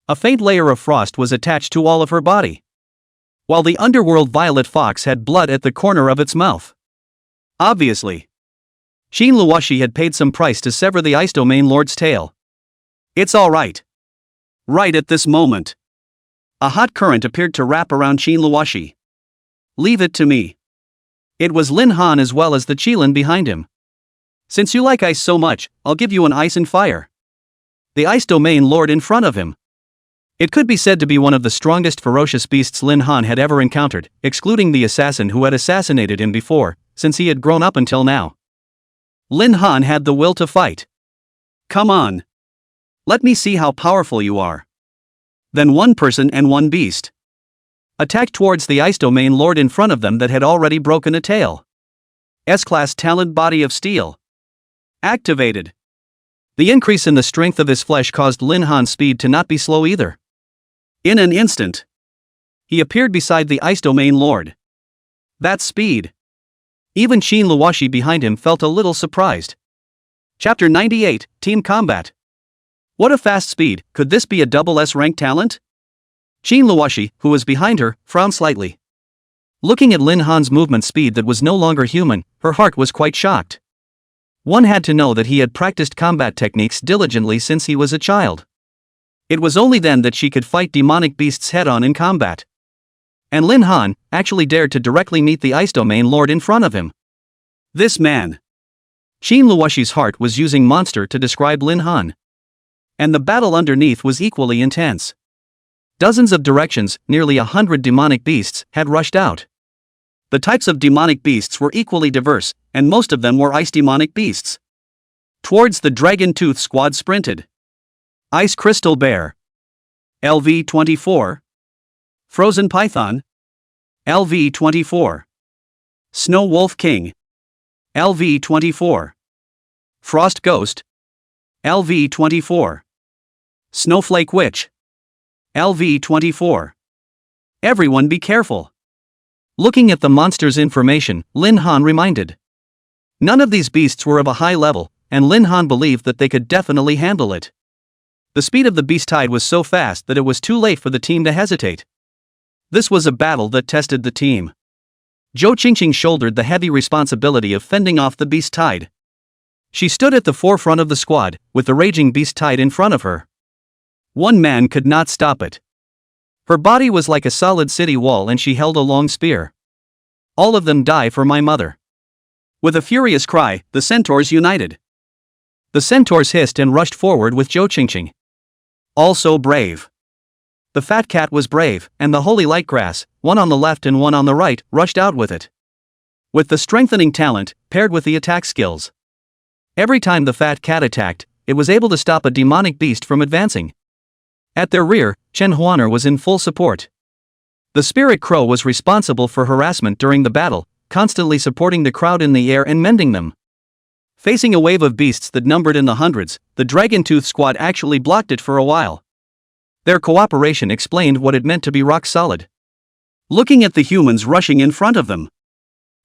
A: A faint layer of frost was attached to all of her body, while the underworld violet fox had blood at the corner of its mouth. Obviously, Qin Luoshi had paid some price to sever the Ice Domain Lord's tail. It's alright. Right at this moment, a hot current appeared to wrap around Qin Luoshi. Leave it to me. It was Lin Han as well as the Qilin behind him. Since you like ice so much, I'll give you an ice and fire. The Ice Domain Lord in front of him. It could be said to be one of the strongest ferocious beasts Lin Han had ever encountered, excluding the assassin who had assassinated him before, since he had grown up until now. Lin Han had the will to fight. Come on. Let me see how powerful you are. Then one person and one beast attacked towards the Ice Domain Lord in front of them that had already broken a tail. S-Class Talent Body of Steel activated. The increase in the strength of his flesh caused Lin Han's speed to not be slow either. In an instant, he appeared beside the Ice Domain Lord. That speed. Even Qin Luoshi behind him felt a little surprised. Chapter 98, Team Combat. What a fast speed, could this be a double S rank talent? Qin Luoshi, who was behind her, frowned slightly. Looking at Lin Han's movement speed that was no longer human, her heart was quite shocked. One had to know that he had practiced combat techniques diligently since he was a child. It was only then that she could fight demonic beasts head-on in combat. And Lin Han actually dared to directly meet the Ice Domain Lord in front of him. This man. Qin Luoshi's heart was using monster to describe Lin Han. And the battle underneath was equally intense. Dozens of directions, nearly 100 demonic beasts, had rushed out. The types of demonic beasts were equally diverse, and most of them were ice demonic beasts. Towards the Dragon Tooth squad sprinted Ice Crystal Bear, LV-24, Frozen Python, LV-24, Snow Wolf King, LV-24, Frost Ghost, LV-24, Snowflake Witch, LV-24. Everyone be careful. Looking at the monster's information, Lin Han reminded. None of these beasts were of a high level, and Lin Han believed that they could definitely handle it. The speed of the beast tide was so fast that it was too late for the team to hesitate. This was a battle that tested the team. Zhou Qingqing shouldered the heavy responsibility of fending off the beast tide. She stood at the forefront of the squad, with the raging beast tide in front of her. One man could not stop it. Her body was like a solid city wall and she held a long spear. All of them die for my mother. With a furious cry, the centaurs united. The centaurs hissed and rushed forward with Zhou Qingqing. Also brave. The fat cat was brave, and the holy light grass, one on the left and one on the right, rushed out with it. With the strengthening talent, paired with the attack skills. Every time the fat cat attacked, it was able to stop a demonic beast from advancing. At their rear, Chen Huaner was in full support. The spirit crow was responsible for harassment during the battle, constantly supporting the crowd in the air and mending them. Facing a wave of beasts that numbered in the hundreds, the Dragon Tooth squad actually blocked it for a while. Their cooperation explained what it meant to be rock solid. Looking at the humans rushing in front of them,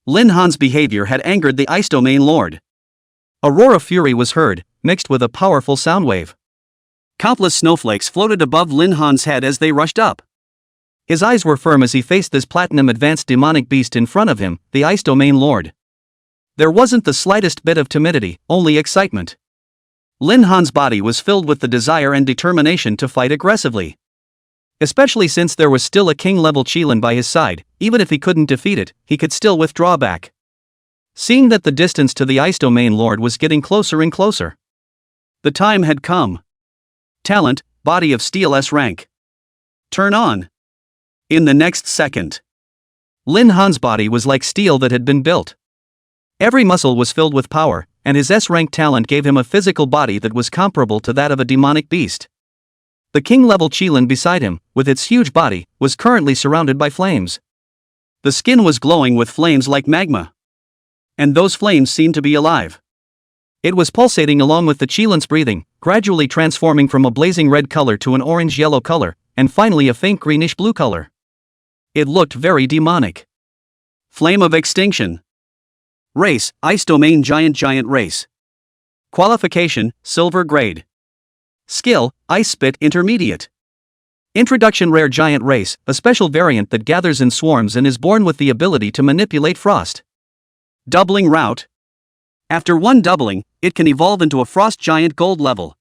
A: Lin Han's behavior had angered the ice domain lord. A roar of fury was heard, mixed with a powerful sound wave. Countless snowflakes floated above Lin Han's head as they rushed up. His eyes were firm as he faced this platinum advanced demonic beast in front of him, the ice domain lord. There wasn't the slightest bit of timidity, only excitement. Lin Han's body was filled with the desire and determination to fight aggressively. Especially since there was still a king-level Qilin by his side, even if he couldn't defeat it, he could still withdraw back. Seeing that the distance to the ice domain lord was getting closer and closer. The time had come. Talent, body of steel S rank. Turn on. In the next second, Lin Han's body was like steel that had been built. Every muscle was filled with power, and his S-rank talent gave him a physical body that was comparable to that of a demonic beast. The king-level Qilin beside him, with its huge body, was currently surrounded by flames. The skin was glowing with flames like magma. And those flames seemed to be alive. It was pulsating along with the Qilin's breathing, gradually transforming from a blazing red color to an orange-yellow color, and finally a faint greenish-blue color. It looked very demonic. Flame of Extinction. Race, Ice Domain Giant Race. Qualification, Silver Grade. Skill, Ice Spit Intermediate. Introduction Rare Giant Race, a special variant that gathers in swarms and is born with the ability to manipulate frost. Doubling Route. After one doubling, it can evolve into a Frost Giant Gold level.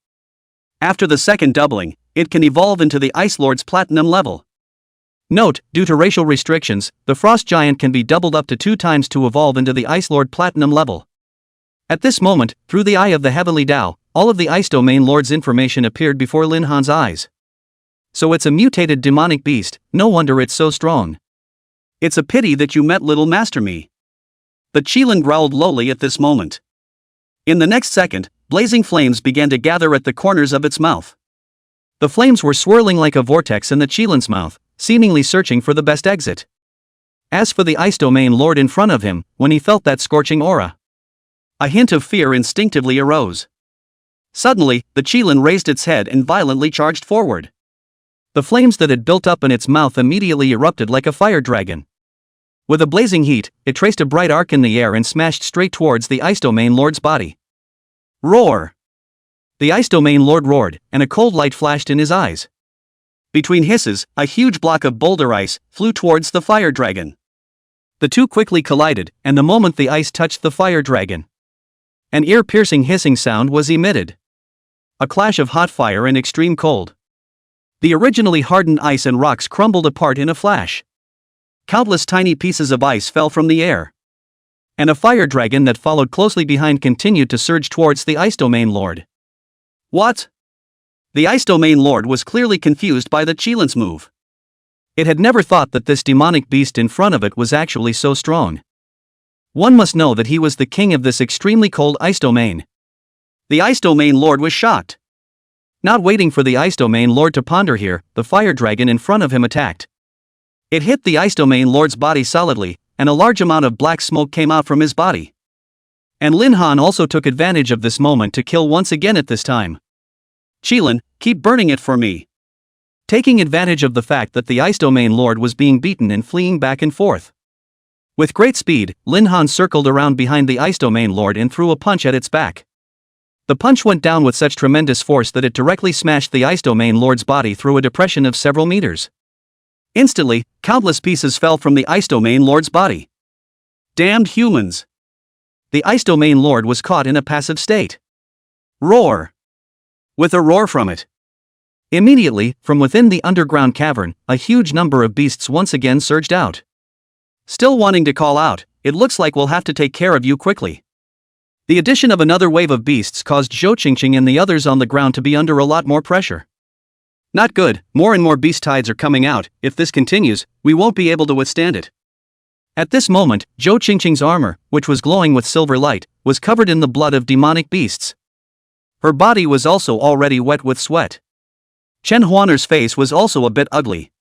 A: After the second doubling, it can evolve into the Ice Lord's Platinum level. Note, due to racial restrictions, the Frost Giant can be doubled up to 2 times to evolve into the Ice Lord Platinum level. At this moment, through the eye of the Heavenly Tao, all of the Ice Domain Lord's information appeared before Lin Han's eyes. So it's a mutated demonic beast, no wonder it's so strong. It's a pity that you met Little Master Me. The Qilin growled lowly at this moment. In the next second, blazing flames began to gather at the corners of its mouth. The flames were swirling like a vortex in the Qilin's mouth, seemingly searching for the best exit. As for the Ice Domain Lord in front of him, when he felt that scorching aura, a hint of fear instinctively arose. Suddenly, the Qilin raised its head and violently charged forward. The flames that had built up in its mouth immediately erupted like a fire dragon. With a blazing heat, it traced a bright arc in the air and smashed straight towards the Ice Domain Lord's body. Roar! The Ice Domain Lord roared, and a cold light flashed in his eyes. Between hisses, a huge block of boulder ice flew towards the fire dragon. The two quickly collided, and the moment the ice touched the fire dragon, an ear-piercing hissing sound was emitted. A clash of hot fire and extreme cold. The originally hardened ice and rocks crumbled apart in a flash. Countless tiny pieces of ice fell from the air. And a fire dragon that followed closely behind continued to surge towards the Ice Domain Lord. What? The Ice Domain Lord was clearly confused by the Qilin's move. It had never thought that this demonic beast in front of it was actually so strong. One must know that he was the king of this extremely cold ice domain. The Ice Domain Lord was shocked. Not waiting for the Ice Domain Lord to ponder here, the fire dragon in front of him attacked. It hit the Ice Domain Lord's body solidly, and a large amount of black smoke came out from his body. And Lin Han also took advantage of this moment to kill once again at this time. Qilin, keep burning it for me. Taking advantage of the fact that the Ice Domain Lord was being beaten and fleeing back and forth. With great speed, Lin Han circled around behind the Ice Domain Lord and threw a punch at its back. The punch went down with such tremendous force that it directly smashed the Ice Domain Lord's body through a depression of several meters. Instantly, countless pieces fell from the Ice Domain Lord's body. Damned humans! The Ice Domain Lord was caught in a passive state. Roar! With a roar from it. Immediately, from within the underground cavern, a huge number of beasts once again surged out. Still wanting to call out, "It looks like we'll have to take care of you quickly." The addition of another wave of beasts caused Zhou Qingqing and the others on the ground to be under a lot more pressure. Not good, more and more beast tides are coming out. If this continues, we won't be able to withstand it. At this moment, Zhou Qingqing's armor, which was glowing with silver light, was covered in the blood of demonic beasts. Her body was also already wet with sweat. Chen Huaner's face was also a bit ugly.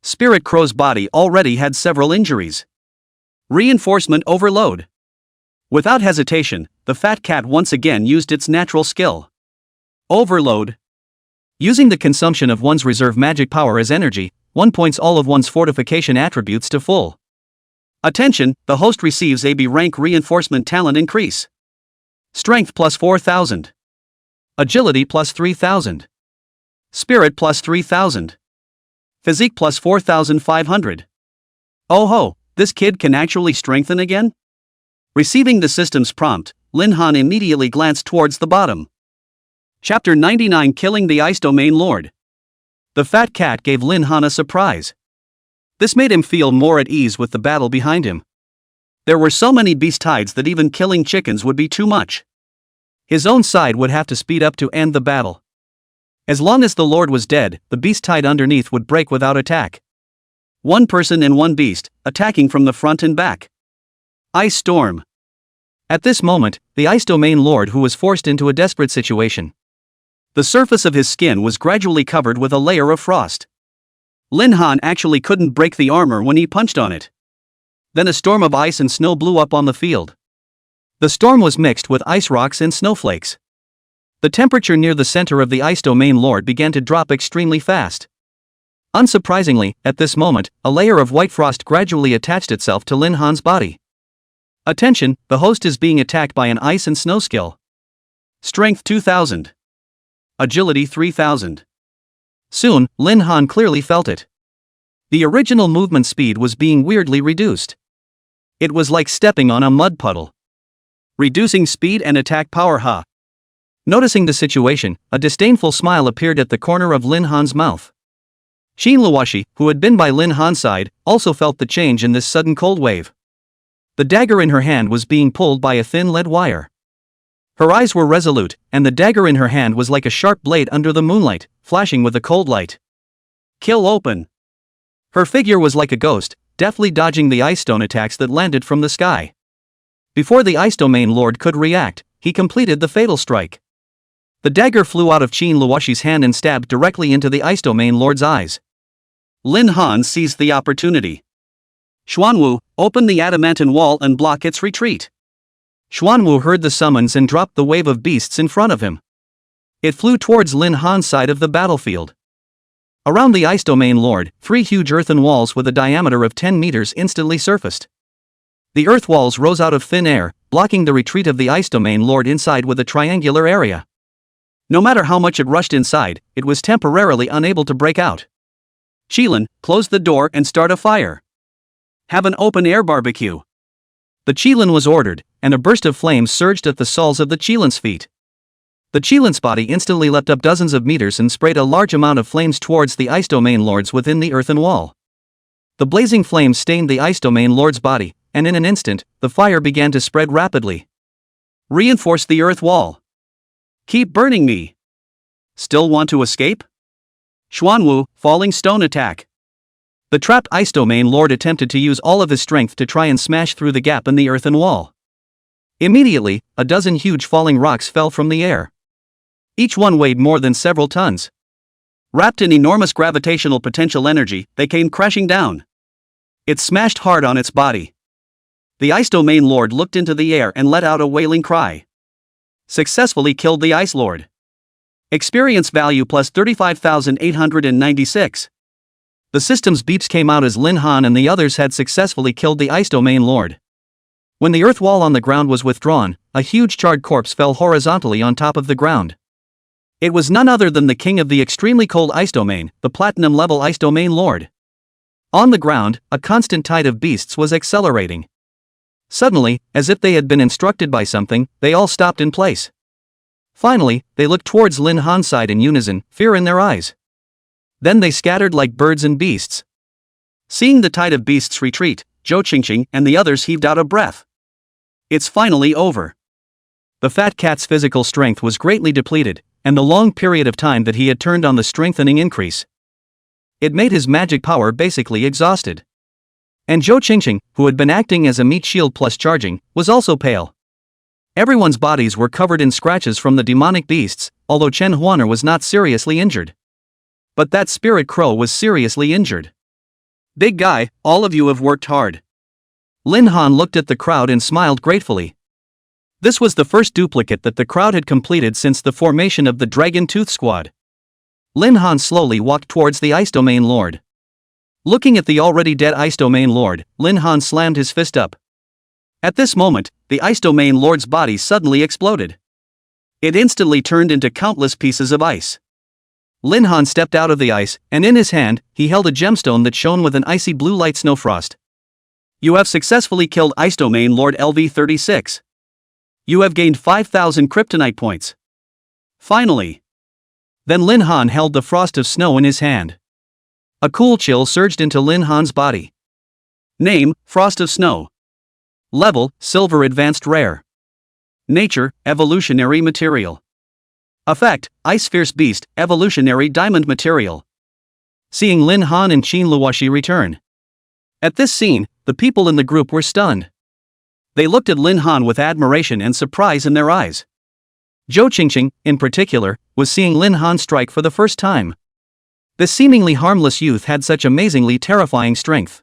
A: Spirit Crow's body already had several injuries. Reinforcement overload. Without hesitation, the fat cat once again used its natural skill. Overload. Using the consumption of one's reserve magic power as energy, one points all of one's fortification attributes to full. Attention, the host receives AB rank reinforcement talent increase. Strength plus 4,000. Agility plus 3,000. Spirit plus 3,000. Physique plus 4,500. Oh ho, this kid can actually strengthen again? Receiving the system's prompt, Lin Han immediately glanced towards the bottom. Chapter 99 Killing the Ice Domain Lord. The fat cat gave Lin Han a surprise. This made him feel more at ease with the battle behind him. There were so many beast tides that even killing chickens would be too much. His own side would have to speed up to end the battle. As long as the Lord was dead, the beast tide underneath would break without attack. One person and one beast, attacking from the front and back. Ice Storm. At this moment, the Ice Domain Lord who was forced into a desperate situation. The surface of his skin was gradually covered with a layer of frost. Lin Han actually couldn't break the armor when he punched on it. Then a storm of ice and snow blew up on the field. The storm was mixed with ice rocks and snowflakes. The temperature near the center of the Ice Domain Lord began to drop extremely fast. Unsurprisingly, at this moment, a layer of white frost gradually attached itself to Lin Han's body. Attention, the host is being attacked by an ice and snow skill. Strength 2,000. Agility 3,000. Soon, Lin Han clearly felt it. The original movement speed was being weirdly reduced. It was like stepping on a mud puddle. Reducing speed and attack power ha. Noticing the situation, a disdainful smile appeared at the corner of Lin Han's mouth. Xin Luoshi, who had been by Lin Han's side, also felt the change in this sudden cold wave. The dagger in her hand was being pulled by a thin lead wire. Her eyes were resolute, and the dagger in her hand was like a sharp blade under the moonlight, flashing with a cold light. Kill open. Her figure was like a ghost, deftly dodging the ice stone attacks that landed from the sky. Before the Ice Domain Lord could react, he completed the fatal strike. The dagger flew out of Qin Luoshi's hand and stabbed directly into the Ice Domain Lord's eyes. Lin Han seized the opportunity. Xuanwu, open the adamantine wall and block its retreat. Xuanwu heard the summons and dropped the wave of beasts in front of him. It flew towards Lin Han's side of the battlefield. Around the Ice Domain Lord, 3 huge earthen walls with a diameter of 10 meters instantly surfaced. The earth walls rose out of thin air, blocking the retreat of the Ice Domain Lord inside with a triangular area. No matter how much it rushed inside, it was temporarily unable to break out. Qilin, close the door and start a fire. Have an open-air barbecue. The Qilin was ordered, and a burst of flames surged at the soles of the Qilin's feet. The Qilin's body instantly leapt up dozens of meters and sprayed a large amount of flames towards the Ice Domain Lords within the earthen wall. The blazing flames stained the Ice Domain Lord's body, and in an instant, the fire began to spread rapidly. Reinforce the earth wall. Keep burning me. Still want to escape? Xuanwu, falling stone attack. The trapped Ice Domain Lord attempted to use all of his strength to try and smash through the gap in the earthen wall. Immediately, a dozen huge falling rocks fell from the air. Each one weighed more than several tons. Wrapped in enormous gravitational potential energy, they came crashing down. It smashed hard on its body. The Ice Domain Lord looked into the air and let out a wailing cry. Successfully killed the Ice Lord. Experience value plus 35,896. The system's beeps came out as Lin Han and the others had successfully killed the Ice Domain Lord. When the earth wall on the ground was withdrawn, a huge charred corpse fell horizontally on top of the ground. It was none other than the king of the extremely cold ice domain, the platinum-level Ice Domain Lord. On the ground, a constant tide of beasts was accelerating. Suddenly, as if they had been instructed by something, they all stopped in place. Finally, they looked towards Lin Han's side in unison, fear in their eyes. Then they scattered like birds and beasts. Seeing the tide of beasts retreat, Zhou Qingqing and the others heaved out a breath. It's finally over. The fat cat's physical strength was greatly depleted, and the long period of time that he had turned on the strengthening increase. It made his magic power basically exhausted. And Zhou Qingqing, who had been acting as a meat shield plus charging, was also pale. Everyone's bodies were covered in scratches from the demonic beasts, although Chen Huaner was not seriously injured. But that spirit crow was seriously injured. Big guy, all of you have worked hard. Lin Han looked at the crowd and smiled gratefully. This was the first duplicate that the crowd had completed since the formation of the Dragon Tooth Squad. Lin Han slowly walked towards the Ice Domain Lord. Looking at the already dead Ice Domain Lord, Lin Han slammed his fist up. At this moment, the Ice Domain Lord's body suddenly exploded. It instantly turned into countless pieces of ice. Lin Han stepped out of the ice, and in his hand, he held a gemstone that shone with an icy blue light snowfrost. You have successfully killed Ice Domain Lord LV-36. You have gained 5,000 kryptonite points. Finally. Then Lin Han held the frost of snow in his hand. A cool chill surged into Lin Han's body. Name, Frost of Snow. Level, Silver Advanced Rare. Nature, Evolutionary Material. Effect, Ice Fierce Beast, Evolutionary Diamond Material. Seeing Lin Han and Qin Luoxi return. At this scene, the people in the group were stunned. They looked at Lin Han with admiration and surprise in their eyes. Zhou Qingqing, in particular, was seeing Lin Han strike for the first time. This seemingly harmless youth had such amazingly terrifying strength.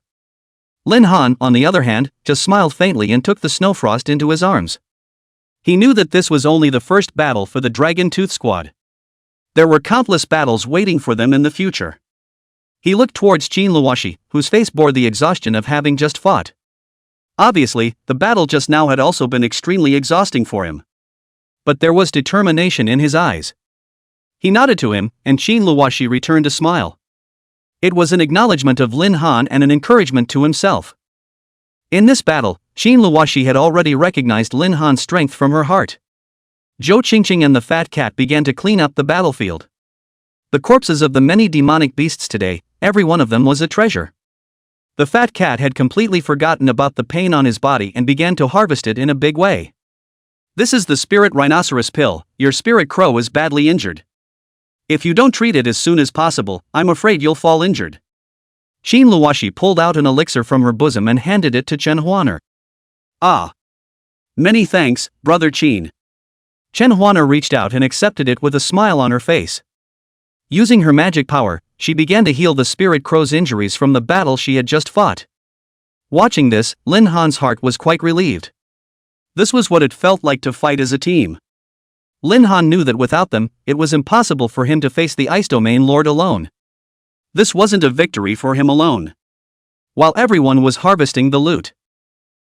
A: Lin Han, on the other hand, just smiled faintly and took the snowfrost into his arms. He knew that this was only the first battle for the Dragon Tooth Squad. There were countless battles waiting for them in the future. He looked towards Qin Luoxi, whose face bore the exhaustion of having just fought. Obviously, the battle just now had also been extremely exhausting for him. But there was determination in his eyes. He nodded to him, and Qin Luoxi returned a smile. It was an acknowledgement of Lin Han and an encouragement to himself. In this battle, Qin Luoxi had already recognized Lin Han's strength from her heart. Zhou Qingqing and the fat cat began to clean up the battlefield. The corpses of the many demonic beasts today, every one of them was a treasure. The fat cat had completely forgotten about the pain on his body and began to harvest it in a big way. This is the spirit rhinoceros pill. Your spirit crow is badly injured. If you don't treat it as soon as possible, I'm afraid you'll fall injured. Qin Luoxi pulled out an elixir from her bosom and handed it to Chen Huaner. Ah! Many thanks, Brother Qin. Chen Huaner reached out and accepted it with a smile on her face. Using her magic power, she began to heal the spirit crow's injuries from the battle she had just fought. Watching this, Lin Han's heart was quite relieved. This was what it felt like to fight as a team. Lin Han knew that without them, it was impossible for him to face the Ice Domain Lord alone. This wasn't a victory for him alone. While everyone was harvesting the loot,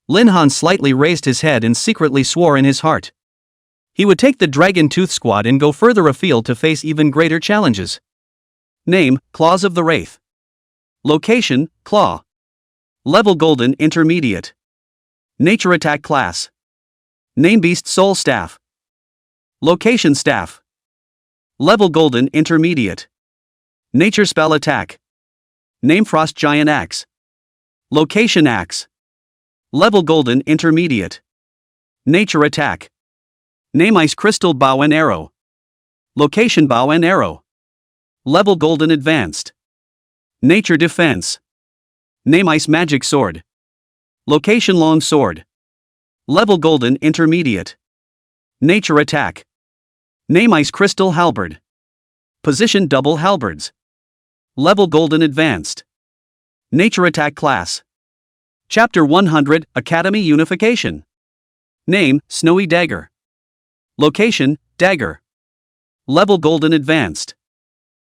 A: Lin Han slightly raised his head and secretly swore in his heart. He would take the Dragon Tooth Squad and go further afield to face even greater challenges. Name, Claws of the Wraith. Location, Claw. Level Golden Intermediate. Nature Attack Class. Name Beast Soul Staff. Location Staff. Level Golden Intermediate. Nature Spell Attack. Name Frost Giant Axe. Location Axe. Level Golden Intermediate. Nature Attack. Name Ice Crystal Bow and Arrow. Location Bow and Arrow. Level Golden Advanced. Nature Defense. Name Ice Magic Sword. Location Long Sword. Level Golden Intermediate. Nature Attack. Name Ice Crystal Halberd. Position Double Halberds. Level Golden Advanced. Nature Attack Class. Chapter 100 Academy Unification. Name Snowy Dagger. Location Dagger. Level Golden Advanced.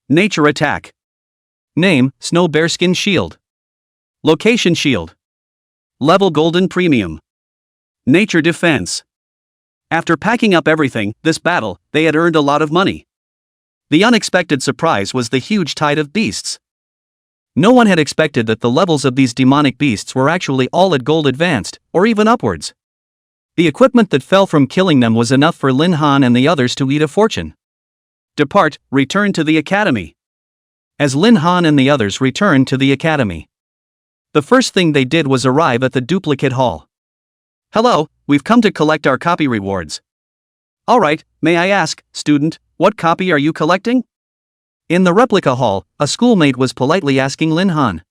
A: Nature Attack. Name Snow Bearskin Shield. Location Shield. Level Golden Premium. Nature Defense. After packing up everything, this battle, they had earned a lot of money. The unexpected surprise was the huge tide of beasts. No one had expected that the levels of these demonic beasts were actually all at gold advanced, or even upwards. The equipment that fell from killing them was enough for Lin Han and the others to eat a fortune. Depart, return to the academy. As Lin Han and the others returned to the academy, the first thing they did was arrive at the duplicate hall. Hello, we've come to collect our copy rewards. Alright, may I ask, student, what copy are you collecting? In the replica hall, a schoolmate was politely asking Lin Han.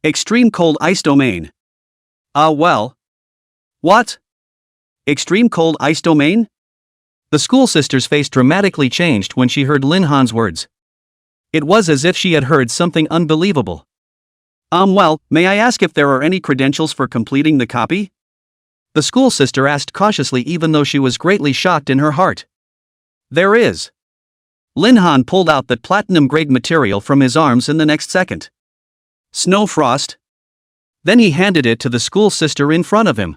A: Extreme Cold Ice Domain. Well. What? Extreme cold ice domain? The school sister's face dramatically changed when she heard Lin Han's words. It was as if she had heard something unbelievable. Well, may I ask if there are any credentials for completing the copy? The school sister asked cautiously, even though she was greatly shocked in her heart. There is. Lin Han pulled out that platinum-grade material from his arms in the next second. Snow frost? Then he handed it to the school sister in front of him.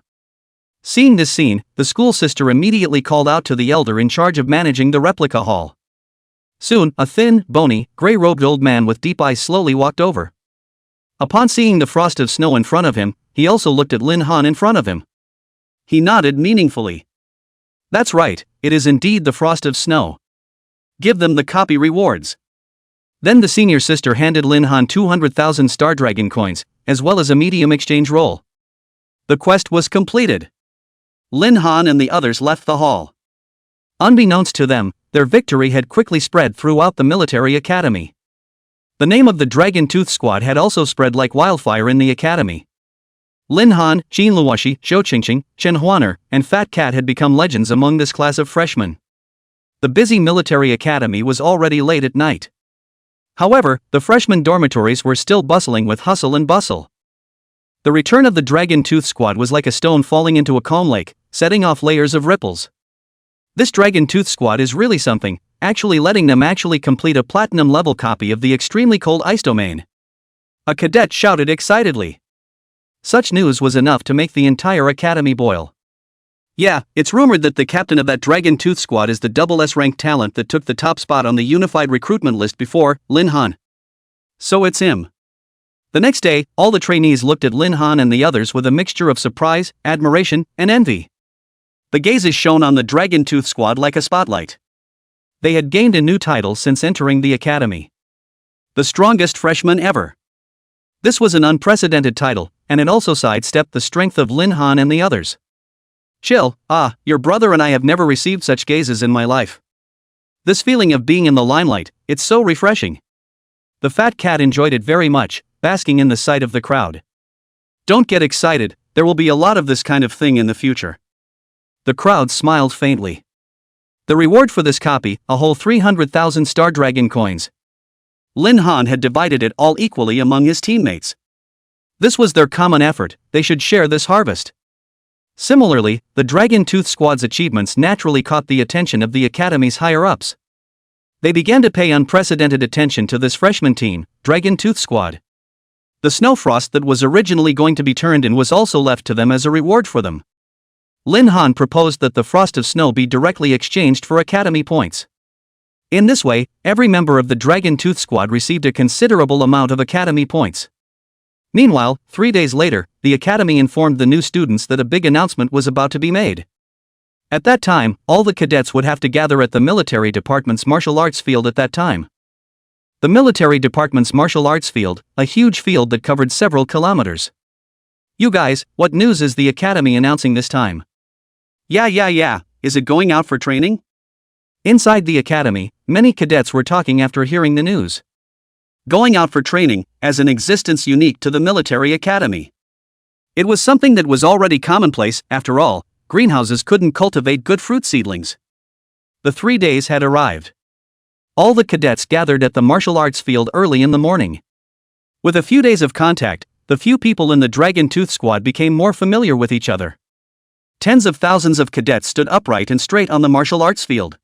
A: Seeing this scene, the school sister immediately called out to the elder in charge of managing the replica hall. Soon, a thin, bony, gray-robed old man with deep eyes slowly walked over. Upon seeing the frost of snow in front of him, he also looked at Lin Han in front of him. He nodded meaningfully. That's right, it is indeed the frost of snow. Give them the copy rewards. Then the senior sister handed Lin Han 200,000 Star Dragon coins, as well as a medium exchange roll. The quest was completed. Lin Han and the others left the hall. Unbeknownst to them, their victory had quickly spread throughout the military academy. The name of the Dragon Tooth Squad had also spread like wildfire in the academy. Lin Han, Jin Luoshi, Zhou Qingqing, Chen Huaner, and Fat Cat had become legends among this class of freshmen. The busy military academy was already late at night. However, the freshman dormitories were still bustling with hustle and bustle. The return of the Dragon Tooth Squad was like a stone falling into a calm lake, setting off layers of ripples. This Dragon Tooth Squad is really something, actually letting them complete a platinum-level copy of the extremely cold ice domain. A cadet shouted excitedly. Such news was enough to make the entire academy boil. Yeah, it's rumored that the captain of that Dragon Tooth Squad is the double S-ranked talent that took the top spot on the unified recruitment list before, Lin Han. So it's him. The next day, all the trainees looked at Lin Han and the others with a mixture of surprise, admiration, and envy. The gazes shone on the Dragon Tooth Squad like a spotlight. They had gained a new title since entering the academy. The strongest freshman ever. This was an unprecedented title, and it also sidestepped the strength of Lin Han and the others. Chill, your brother and I have never received such gazes in my life. This feeling of being in the limelight, it's so refreshing. The fat cat enjoyed it very much, basking in the sight of the crowd. Don't get excited, there will be a lot of this kind of thing in the future. The crowd smiled faintly. The reward for this copy, a whole 300,000 Star Dragon coins. Lin Han had divided it all equally among his teammates. This was their common effort, they should share this harvest. Similarly, the Dragon Tooth Squad's achievements naturally caught the attention of the academy's higher-ups. They began to pay unprecedented attention to this freshman team, Dragon Tooth Squad. The snowfrost that was originally going to be turned in was also left to them as a reward for them. Lin Han proposed that the frost of snow be directly exchanged for academy points. In this way, every member of the Dragon Tooth Squad received a considerable amount of academy points. Meanwhile, 3 days later, the academy informed the new students that a big announcement was about to be made. At that time, all the cadets would have to gather at the military department's martial arts field at that time. The military department's martial arts field, a huge field that covered several kilometers. You guys, what news is the academy announcing this time? Yeah, is it going out for training? Inside the academy, many cadets were talking after hearing the news. Going out for training, as an existence unique to the military academy. It was something that was already commonplace, after all, greenhouses couldn't cultivate good fruit seedlings. The 3 days had arrived. All the cadets gathered at the martial arts field early in the morning. With a few days of contact, the few people in the Dragon Tooth Squad became more familiar with each other. Tens of thousands of cadets stood upright and straight on the martial arts field.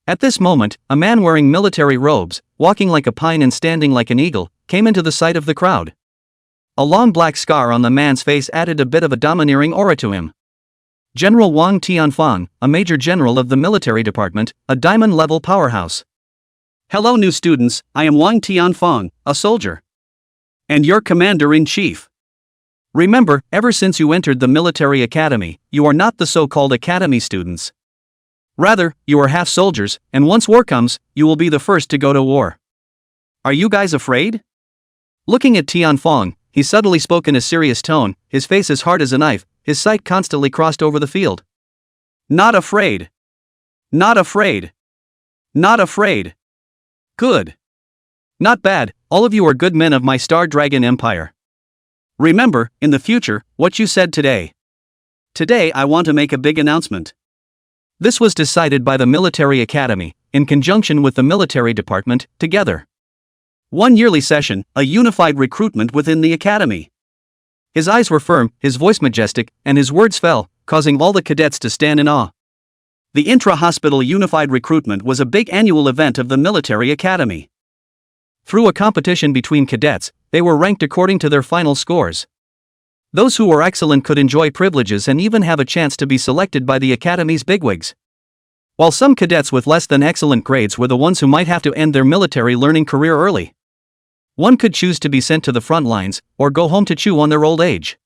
A: At this moment, a man wearing military robes, walking like a pine and standing like an eagle, came into the sight of the crowd. A long black scar on the man's face added a bit of a domineering aura to him. General Wang Tianfang, a major general of the military department, a diamond-level powerhouse. Hello new students, I am Wang Tianfang, a soldier. And your commander-in-chief. Remember, ever since you entered the military academy, you are not the so-called academy students. Rather, you are half soldiers, and once war comes, you will be the first to go to war. Are you guys afraid? Looking at Tianfang, he suddenly spoke in a serious tone, his face as hard as a knife, his sight constantly crossed over the field. Not afraid. Not afraid. Not afraid. Good. Not bad, all of you are good men of my Star Dragon Empire. Remember, in the future, what you said today. Today I want to make a big announcement. This was decided by the Military Academy, in conjunction with the Military Department, together. One yearly session, a unified recruitment within the Academy. His eyes were firm, his voice majestic, and his words fell, causing all the cadets to stand in awe. The intra-hospital unified recruitment was a big annual event of the Military Academy. Through a competition between cadets, they were ranked according to their final scores. Those who were excellent could enjoy privileges and even have a chance to be selected by the Academy's bigwigs. While some cadets with less than excellent grades were the ones who might have to end their military learning career early. One could choose to be sent to the front lines, or go home to chew on their old age.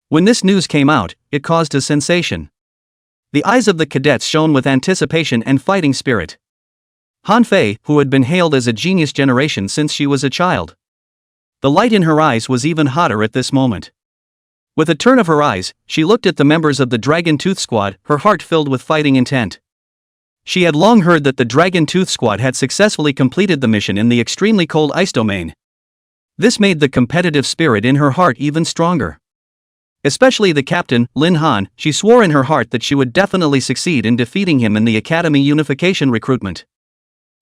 A: When this news came out, it caused a sensation. The eyes of the cadets shone with anticipation and fighting spirit. Han Fei, who had been hailed as a genius generation since she was a child. The light in her eyes was even hotter at this moment. With a turn of her eyes, she looked at the members of the Dragon Tooth Squad, her heart filled with fighting intent. She had long heard that the Dragon Tooth Squad had successfully completed the mission in the extremely cold ice domain. This made the competitive spirit in her heart even stronger. Especially the captain, Lin Han, she swore in her heart that she would definitely succeed in defeating him in the Academy Unification recruitment.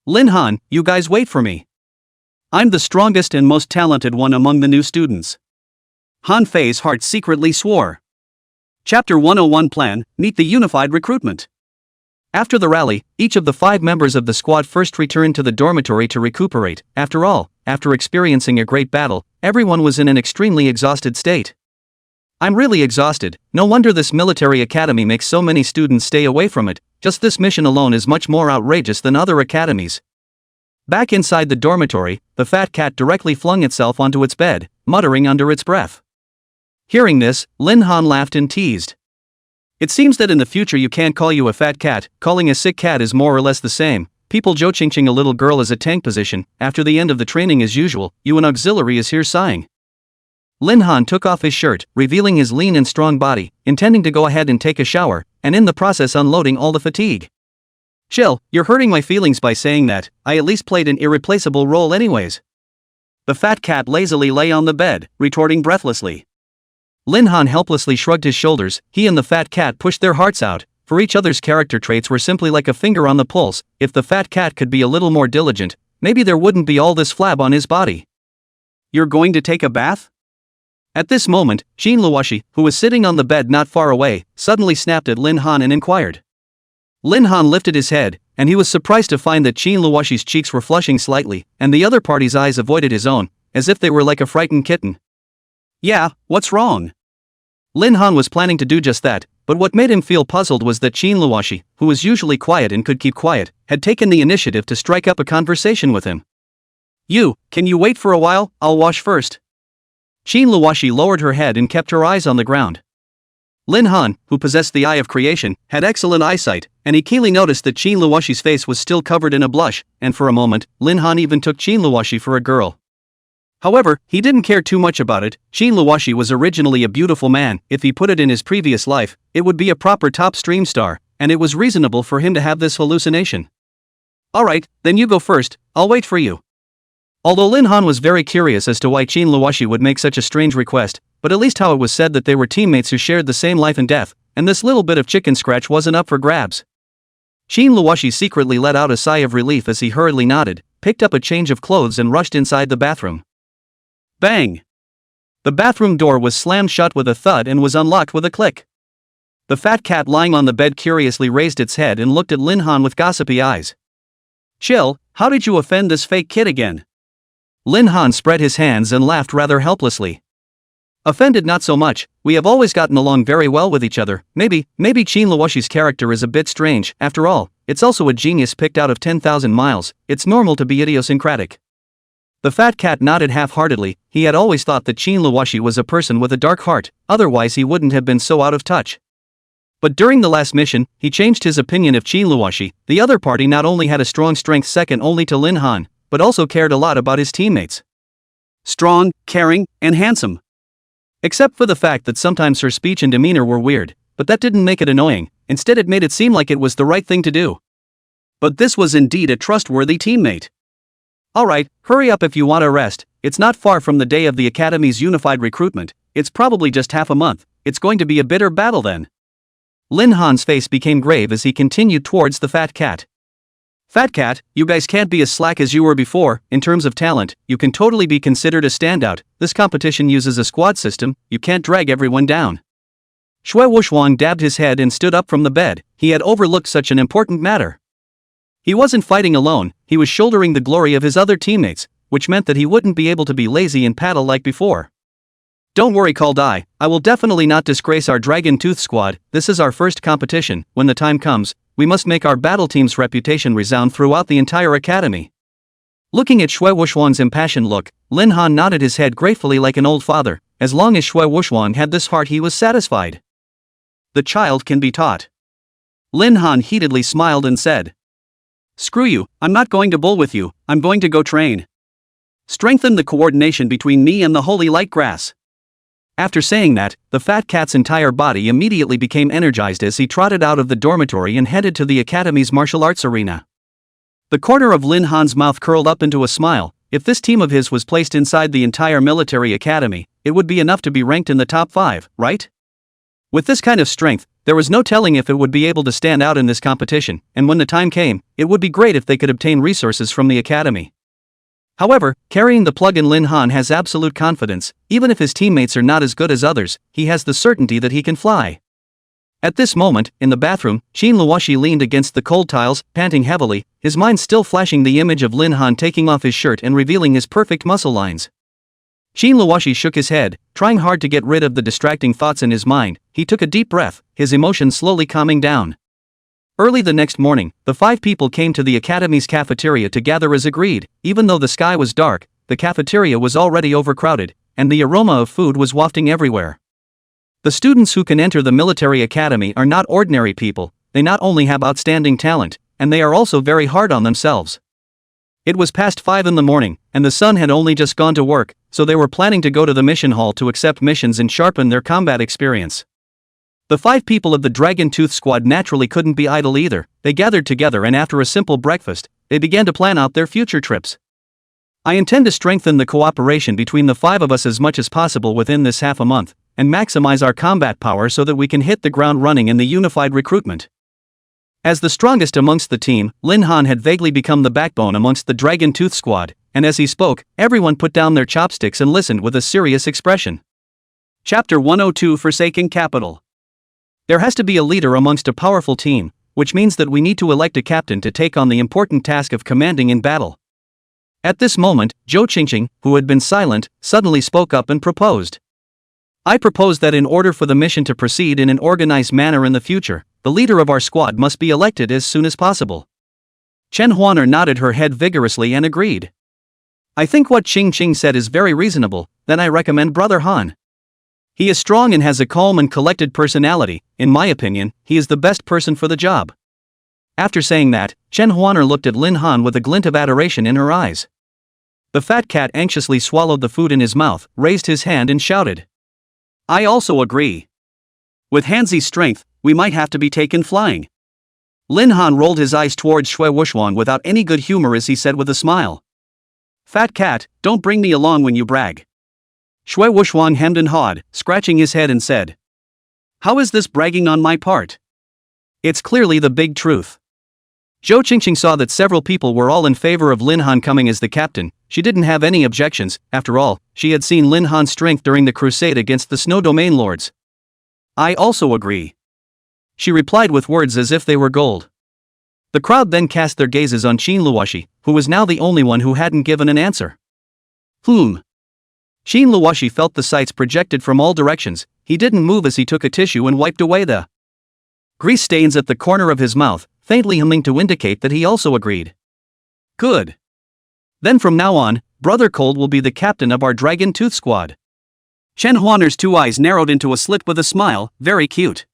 A: Lin Han, you guys wait for me. I'm the strongest and most talented one among the new students. Han Fei's heart secretly swore. Chapter 101 Plan, Meet the Unified Recruitment. After the rally, each of the 5 members of the squad first returned to the dormitory to recuperate. After all, after experiencing a great battle, everyone was in an extremely exhausted state. I'm really exhausted, no wonder this military academy makes so many students stay away from it, just this mission alone is much more outrageous than other academies. Back inside the dormitory, the fat cat directly flung itself onto its bed, muttering under its breath. Hearing this, Lin Han laughed and teased. It seems that in the future you can't call you a fat cat, calling a sick cat is more or less the same. People joking a little girl as a tank position, after the end of the training as usual, you an auxiliary is here sighing. Lin Han took off his shirt, revealing his lean and strong body, intending to go ahead and take a shower, and in the process unloading all the fatigue. Chill, you're hurting my feelings by saying that, I at least played an irreplaceable role anyways. The fat cat lazily lay on the bed, retorting breathlessly. Lin Han helplessly shrugged his shoulders, he and the fat cat pushed their hearts out, for each other's character traits were simply like a finger on the pulse. If the fat cat could be a little more diligent, maybe there wouldn't be all this flab on his body. You're going to take a bath? At this moment, Xin Luoshi, who was sitting on the bed not far away, suddenly snapped at Lin Han and inquired. Lin Han lifted his head, and he was surprised to find that Xin Luoshi's cheeks were flushing slightly, and the other party's eyes avoided his own, as if they were like a frightened kitten. Yeah, what's wrong? Lin Han was planning to do just that, but what made him feel puzzled was that Xin Luoshi, who was usually quiet and could keep quiet, had taken the initiative to strike up a conversation with him. Can you wait for a while? I'll wash first. Xin Luoshi lowered her head and kept her eyes on the ground. Lin Han, who possessed the eye of creation, had excellent eyesight, and he keenly noticed that Xin Luoshi's face was still covered in a blush, and for a moment, Lin Han even took Xin Luoshi for a girl. However, he didn't care too much about it. Xin Luoshi was originally a beautiful man. If he put it in his previous life, it would be a proper top stream star, and it was reasonable for him to have this hallucination. Alright, then you go first, I'll wait for you. Although Lin Han was very curious as to why Xin Luoshi would make such a strange request, but at least how it was said that they were teammates who shared the same life and death, and this little bit of chicken scratch wasn't up for grabs. Xin Luoshi secretly let out a sigh of relief as he hurriedly nodded, picked up a change of clothes and rushed inside the bathroom. Bang! The bathroom door was slammed shut with a thud and was unlocked with a click. The fat cat lying on the bed curiously raised its head and looked at Lin Han with gossipy eyes. Chill, how did you offend this fake kid again? Lin Han spread his hands and laughed rather helplessly. Offended not so much, we have always gotten along very well with each other. Maybe Xin Luoshi's character is a bit strange. After all, it's also a genius picked out of 10,000 miles, it's normal to be idiosyncratic. The fat cat nodded half-heartedly. He had always thought that Xin Luoshi was a person with a dark heart, otherwise he wouldn't have been so out of touch. But during the last mission, he changed his opinion of Xin Luoshi. The other party not only had a strong strength second only to Lin Han, but also cared a lot about his teammates. Strong, caring, and handsome. Except for the fact that sometimes her speech and demeanor were weird, but that didn't make it annoying, instead it made it seem like it was the right thing to do. But this was indeed a trustworthy teammate. Alright, hurry up if you want to rest, it's not far from the day of the Academy's unified recruitment, it's probably just half a month, it's going to be a bitter battle then. Lin Han's face became grave as he continued towards the fat cat. Fat cat, you guys can't be as slack as you were before. In terms of talent, you can totally be considered a standout. This competition uses a squad system, you can't drag everyone down. Shui Wuxuan dabbed his head and stood up from the bed. He had overlooked such an important matter. He wasn't fighting alone, he was shouldering the glory of his other teammates, which meant that he wouldn't be able to be lazy and paddle like before. Don't worry, Kaldai, I will definitely not disgrace our Dragon Tooth squad. This is our first competition. When the time comes, we must make our battle team's reputation resound throughout the entire academy. Looking at Shui Wuxuan's impassioned look, Lin Han nodded his head gratefully like an old father. As long as Shui Wuxuan had this heart, he was satisfied. The child can be taught. Lin Han heatedly smiled and said, "Screw you, I'm not going to bull with you, I'm going to go train. Strengthen the coordination between me and the holy light grass." After saying that, the fat cat's entire body immediately became energized as he trotted out of the dormitory and headed to the academy's martial arts arena. The corner of Lin Han's mouth curled up into a smile. If this team of his was placed inside the entire military academy, it would be enough to be ranked in the top 5, right? With this kind of strength, there was no telling if it would be able to stand out in this competition, and when the time came, it would be great if they could obtain resources from the academy. However, carrying the plug in, Lin Han has absolute confidence. Even if his teammates are not as good as others, he has the certainty that he can fly. At this moment, in the bathroom, Qin Luoshi leaned against the cold tiles, panting heavily, his mind still flashing the image of Lin Han taking off his shirt and revealing his perfect muscle lines. Qin Luoshi shook his head, trying hard to get rid of the distracting thoughts in his mind. He took a deep breath, his emotions slowly calming down. Early the next morning, the 5 people came to the academy's cafeteria to gather as agreed. Even though the sky was dark, the cafeteria was already overcrowded, and the aroma of food was wafting everywhere. The students who can enter the military academy are not ordinary people. They not only have outstanding talent, and they are also very hard on themselves. It was past 5 in the morning, and the sun had only just gone to work, so they were planning to go to the mission hall to accept missions and sharpen their combat experience. The 5 people of the Dragon Tooth squad naturally couldn't be idle either. They gathered together and after a simple breakfast, they began to plan out their future trips. I intend to strengthen the cooperation between the 5 of us as much as possible within this half a month, and maximize our combat power so that we can hit the ground running in the unified recruitment. As the strongest amongst the team, Lin Han had vaguely become the backbone amongst the Dragon Tooth squad, and as he spoke, everyone put down their chopsticks and listened with a serious expression. Chapter 102, Forsaken Capital. There has to be a leader amongst a powerful team, which means that we need to elect a captain to take on the important task of commanding in battle. At this moment, Zhou Qingqing, who had been silent, suddenly spoke up and proposed. I propose that in order for the mission to proceed in an organized manner in the future, the leader of our squad must be elected as soon as possible. Chen Huaner nodded her head vigorously and agreed. I think what Qingqing said is very reasonable. Then I recommend Brother Han. He is strong and has a calm and collected personality. In my opinion, he is the best person for the job. After saying that, Chen Huaner looked at Lin Han with a glint of adoration in her eyes. The fat cat anxiously swallowed the food in his mouth, raised his hand and shouted. I also agree. With Hanzi's strength, we might have to be taken flying. Lin Han rolled his eyes towards Shui Wuxuan without any good humor as he said with a smile. Fat cat, don't bring me along when you brag. Shui Wuxuan hemmed and hawed, scratching his head and said. How is this bragging on my part? It's clearly the big truth. Zhou Qingqing saw that several people were all in favor of Lin Han coming as the captain. She didn't have any objections. After all, she had seen Lin Han's strength during the crusade against the Snow Domain Lords. I also agree. She replied with words as if they were gold. The crowd then cast their gazes on Qin Luoshi, who was now the only one who hadn't given an answer. Qin Luoshi felt the sights projected from all directions. He didn't move as he took a tissue and wiped away the grease stains at the corner of his mouth, faintly humming to indicate that he also agreed. Good. Then from now on, Brother Cold will be the captain of our Dragon Tooth squad. Chen Huaner's 2 eyes narrowed into a slit with a smile. Very cute.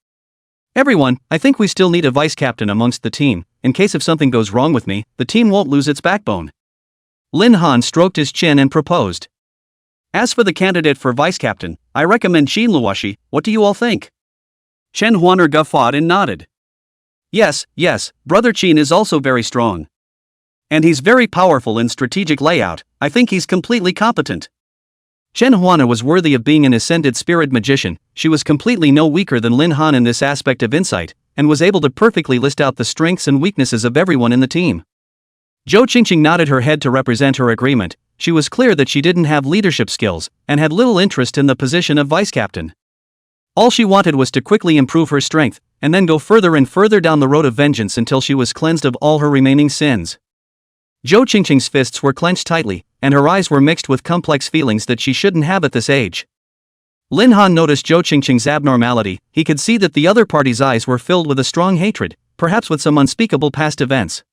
A: Everyone, I think we still need a vice captain amongst the team. In case if something goes wrong with me, the team won't lose its backbone. Lin Han stroked his chin and proposed. As for the candidate for vice captain, I recommend Qin Luoshi. What do you all think? Chen Huaner guffawed and nodded. Yes, Brother Qin is also very strong. And he's very powerful in strategic layout. I think he's completely competent. Chen Huana was worthy of being an ascended spirit magician. She was completely no weaker than Lin Han in this aspect of insight, and was able to perfectly list out the strengths and weaknesses of everyone in the team. Zhou Qingqing nodded her head to represent her agreement. She was clear that she didn't have leadership skills, and had little interest in the position of vice captain. All she wanted was to quickly improve her strength, and then go further and further down the road of vengeance until she was cleansed of all her remaining sins. Zhou Qingqing's fists were clenched tightly, and her eyes were mixed with complex feelings that she shouldn't have at this age. Lin Han noticed Zhou Qingqing's abnormality. He could see that the other party's eyes were filled with a strong hatred, perhaps with some unspeakable past events.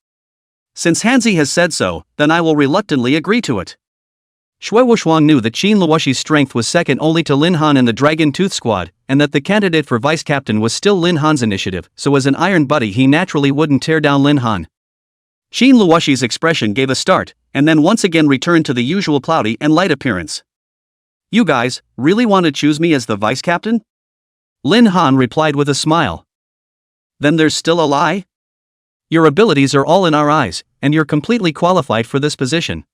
A: Since Hanzi has said so, then I will reluctantly agree to it. Shui Wushuang knew that Qin Luoshi's strength was second only to Lin Han and the Dragon Tooth Squad, and that the candidate for vice captain was still Lin Han's initiative, so as an iron buddy he naturally wouldn't tear down Lin Han. Qin Luoshi's expression gave a start, and then once again returned to the usual cloudy and light appearance. You guys, really want to choose me as the vice captain? Lin Han replied with a smile. Then there's still a lie? Your abilities are all in our eyes, and you're completely qualified for this position.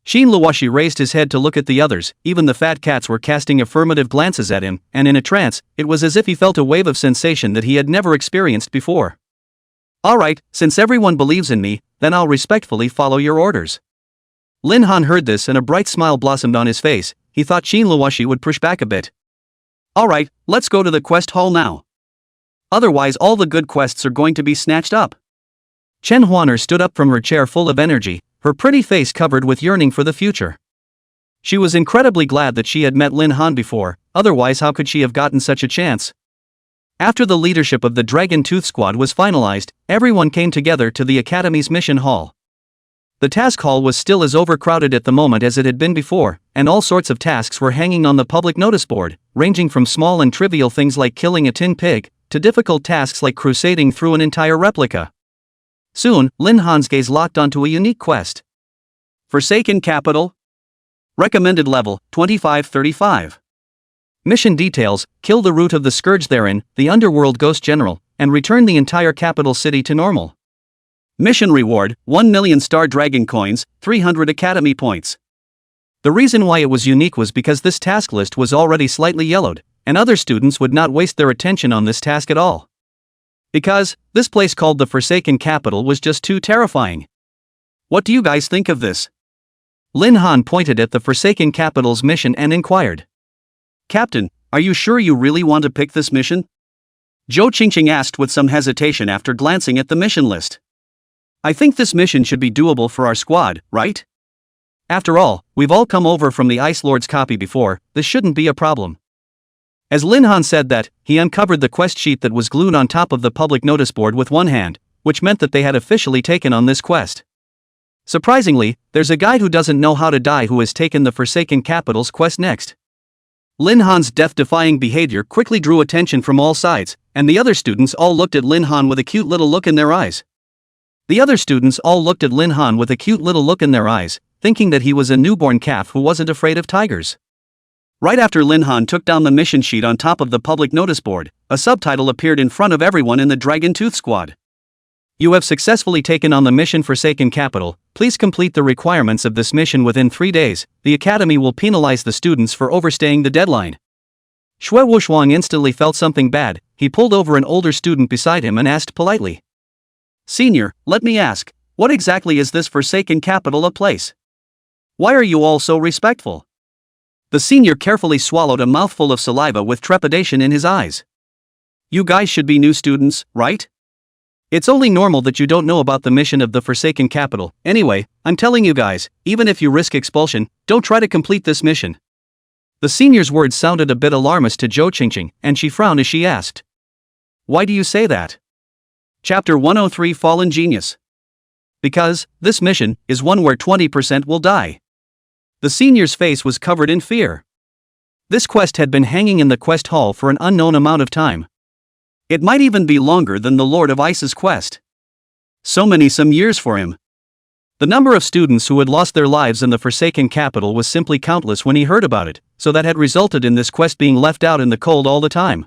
A: Qin Luoshi raised his head to look at the others. Even the fat cats were casting affirmative glances at him, and in a trance, it was as if he felt a wave of sensation that he had never experienced before. Alright, since everyone believes in me, then I'll respectfully follow your orders. Lin Han heard this and a bright smile blossomed on his face. He thought Qin Luoshi would push back a bit. Alright, let's go to the quest hall now. Otherwise all the good quests are going to be snatched up. Chen Huaner stood up from her chair full of energy, her pretty face covered with yearning for the future. She was incredibly glad that she had met Lin Han before, otherwise how could she have gotten such a chance? After the leadership of the Dragon Tooth Squad was finalized, everyone came together to the Academy's mission hall. The task hall was still as overcrowded at the moment as it had been before, and all sorts of tasks were hanging on the public notice board, ranging from small and trivial things like killing a tin pig, to difficult tasks like crusading through an entire replica. Soon, Lin Han's gaze locked onto a unique quest. Forsaken Capital. Recommended level, 2535. Mission details: kill the root of the scourge therein, the underworld ghost general, and return the entire capital city to normal. Mission reward, 1 million star dragon coins, 300 academy points. The reason why it was unique was because this task list was already slightly yellowed, and other students would not waste their attention on this task at all. Because, this place called the Forsaken Capital was just too terrifying. What do you guys think of this? Lin Han pointed at the Forsaken Capital's mission and inquired. Captain, are you sure you really want to pick this mission? Zhou Qingqing asked with some hesitation after glancing at the mission list. I think this mission should be doable for our squad, right? After all, we've all come over from the Ice Lord's copy before, this shouldn't be a problem. As Lin Han said that, he uncovered the quest sheet that was glued on top of the public notice board with one hand, which meant that they had officially taken on this quest. Surprisingly, there's a guy who doesn't know how to die who has taken the Forsaken Capital's quest next. Lin Han's death-defying behavior quickly drew attention from all sides, and the other students all looked at Lin Han with a cute little look in their eyes. Thinking that he was a newborn calf who wasn't afraid of tigers. Right after Lin Han took down the mission sheet on top of the public notice board, a subtitle appeared in front of everyone in the Dragon Tooth Squad. You have successfully taken on the mission Forsaken Capital. Please complete the requirements of this mission within 3 days. The Academy will penalize the students for overstaying the deadline. Shui Wushuang instantly felt something bad. He pulled over an older student beside him and asked politely. Senior, let me ask, what exactly is this Forsaken Capital a place? Why are you all so respectful? The senior carefully swallowed a mouthful of saliva with trepidation in his eyes. You guys should be new students, right? It's only normal that you don't know about the mission of the Forsaken Capital. Anyway, I'm telling you guys, even if you risk expulsion, don't try to complete this mission. The senior's words sounded a bit alarmist to Zhou Qingqing, and she frowned as she asked. Why do you say that? Chapter 103 Fallen Genius. Because, this mission is one where 20% will die. The senior's face was covered in fear. This quest had been hanging in the quest hall for an unknown amount of time. It might even be longer than the Lord of Ice's quest. Some years for him. The number of students who had lost their lives in the Forsaken Capital was simply countless when he heard about it, so that had resulted in this quest being left out in the cold all the time.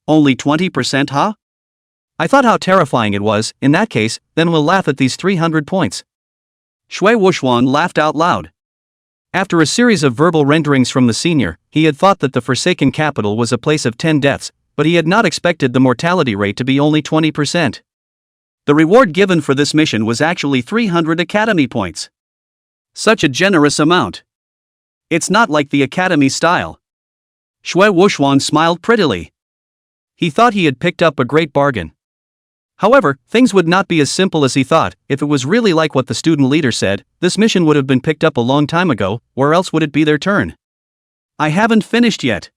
A: Only 20%, huh? I thought how terrifying it was. In that case, then we'll laugh at these 300 points. Shui Wushuang laughed out loud. After a series of verbal renderings from the senior, he had thought that the Forsaken Capital was a place of 10 deaths, but he had not expected the mortality rate to be only 20%. The reward given for this mission was actually 300 Academy points. Such a generous amount. It's not like the Academy style. Shui Wuxuan smiled prettily. He thought he had picked up a great bargain. However, things would not be as simple as he thought. If it was really like what the student leader said, this mission would have been picked up a long time ago, where else would it be their turn? I haven't finished yet.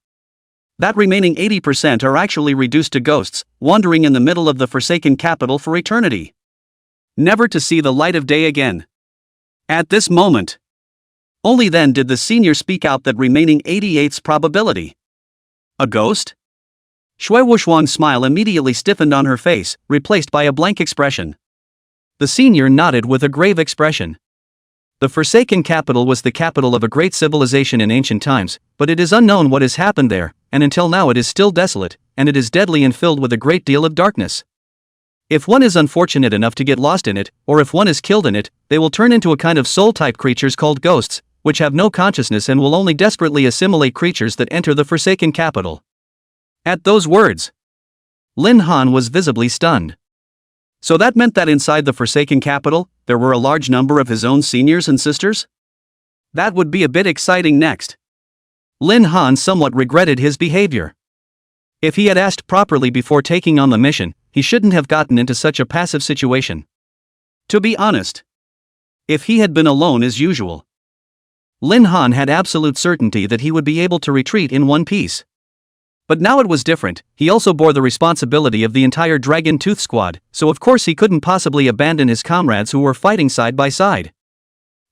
A: That remaining 80% are actually reduced to ghosts, wandering in the middle of the Forsaken Capital for eternity. Never to see the light of day again. At this moment. Only then did the senior speak out that remaining 88's probability. A ghost? Shui Wuxuan's smile immediately stiffened on her face, replaced by a blank expression. The senior nodded with a grave expression. The Forsaken Capital was the capital of a great civilization in ancient times, but it is unknown what has happened there, and until now it is still desolate, and it is deadly and filled with a great deal of darkness. If one is unfortunate enough to get lost in it, or if one is killed in it, they will turn into a kind of soul-type creatures called ghosts, which have no consciousness and will only desperately assimilate creatures that enter the Forsaken Capital. At those words, Lin Han was visibly stunned. So that meant that inside the Forsaken Capital, there were a large number of his own seniors and sisters? That would be a bit exciting next. Lin Han somewhat regretted his behavior. If he had asked properly before taking on the mission, he shouldn't have gotten into such a passive situation. To be honest, if he had been alone as usual, Lin Han had absolute certainty that he would be able to retreat in one piece. But now it was different. He also bore the responsibility of the entire Dragon Tooth squad, so of course he couldn't possibly abandon his comrades who were fighting side by side.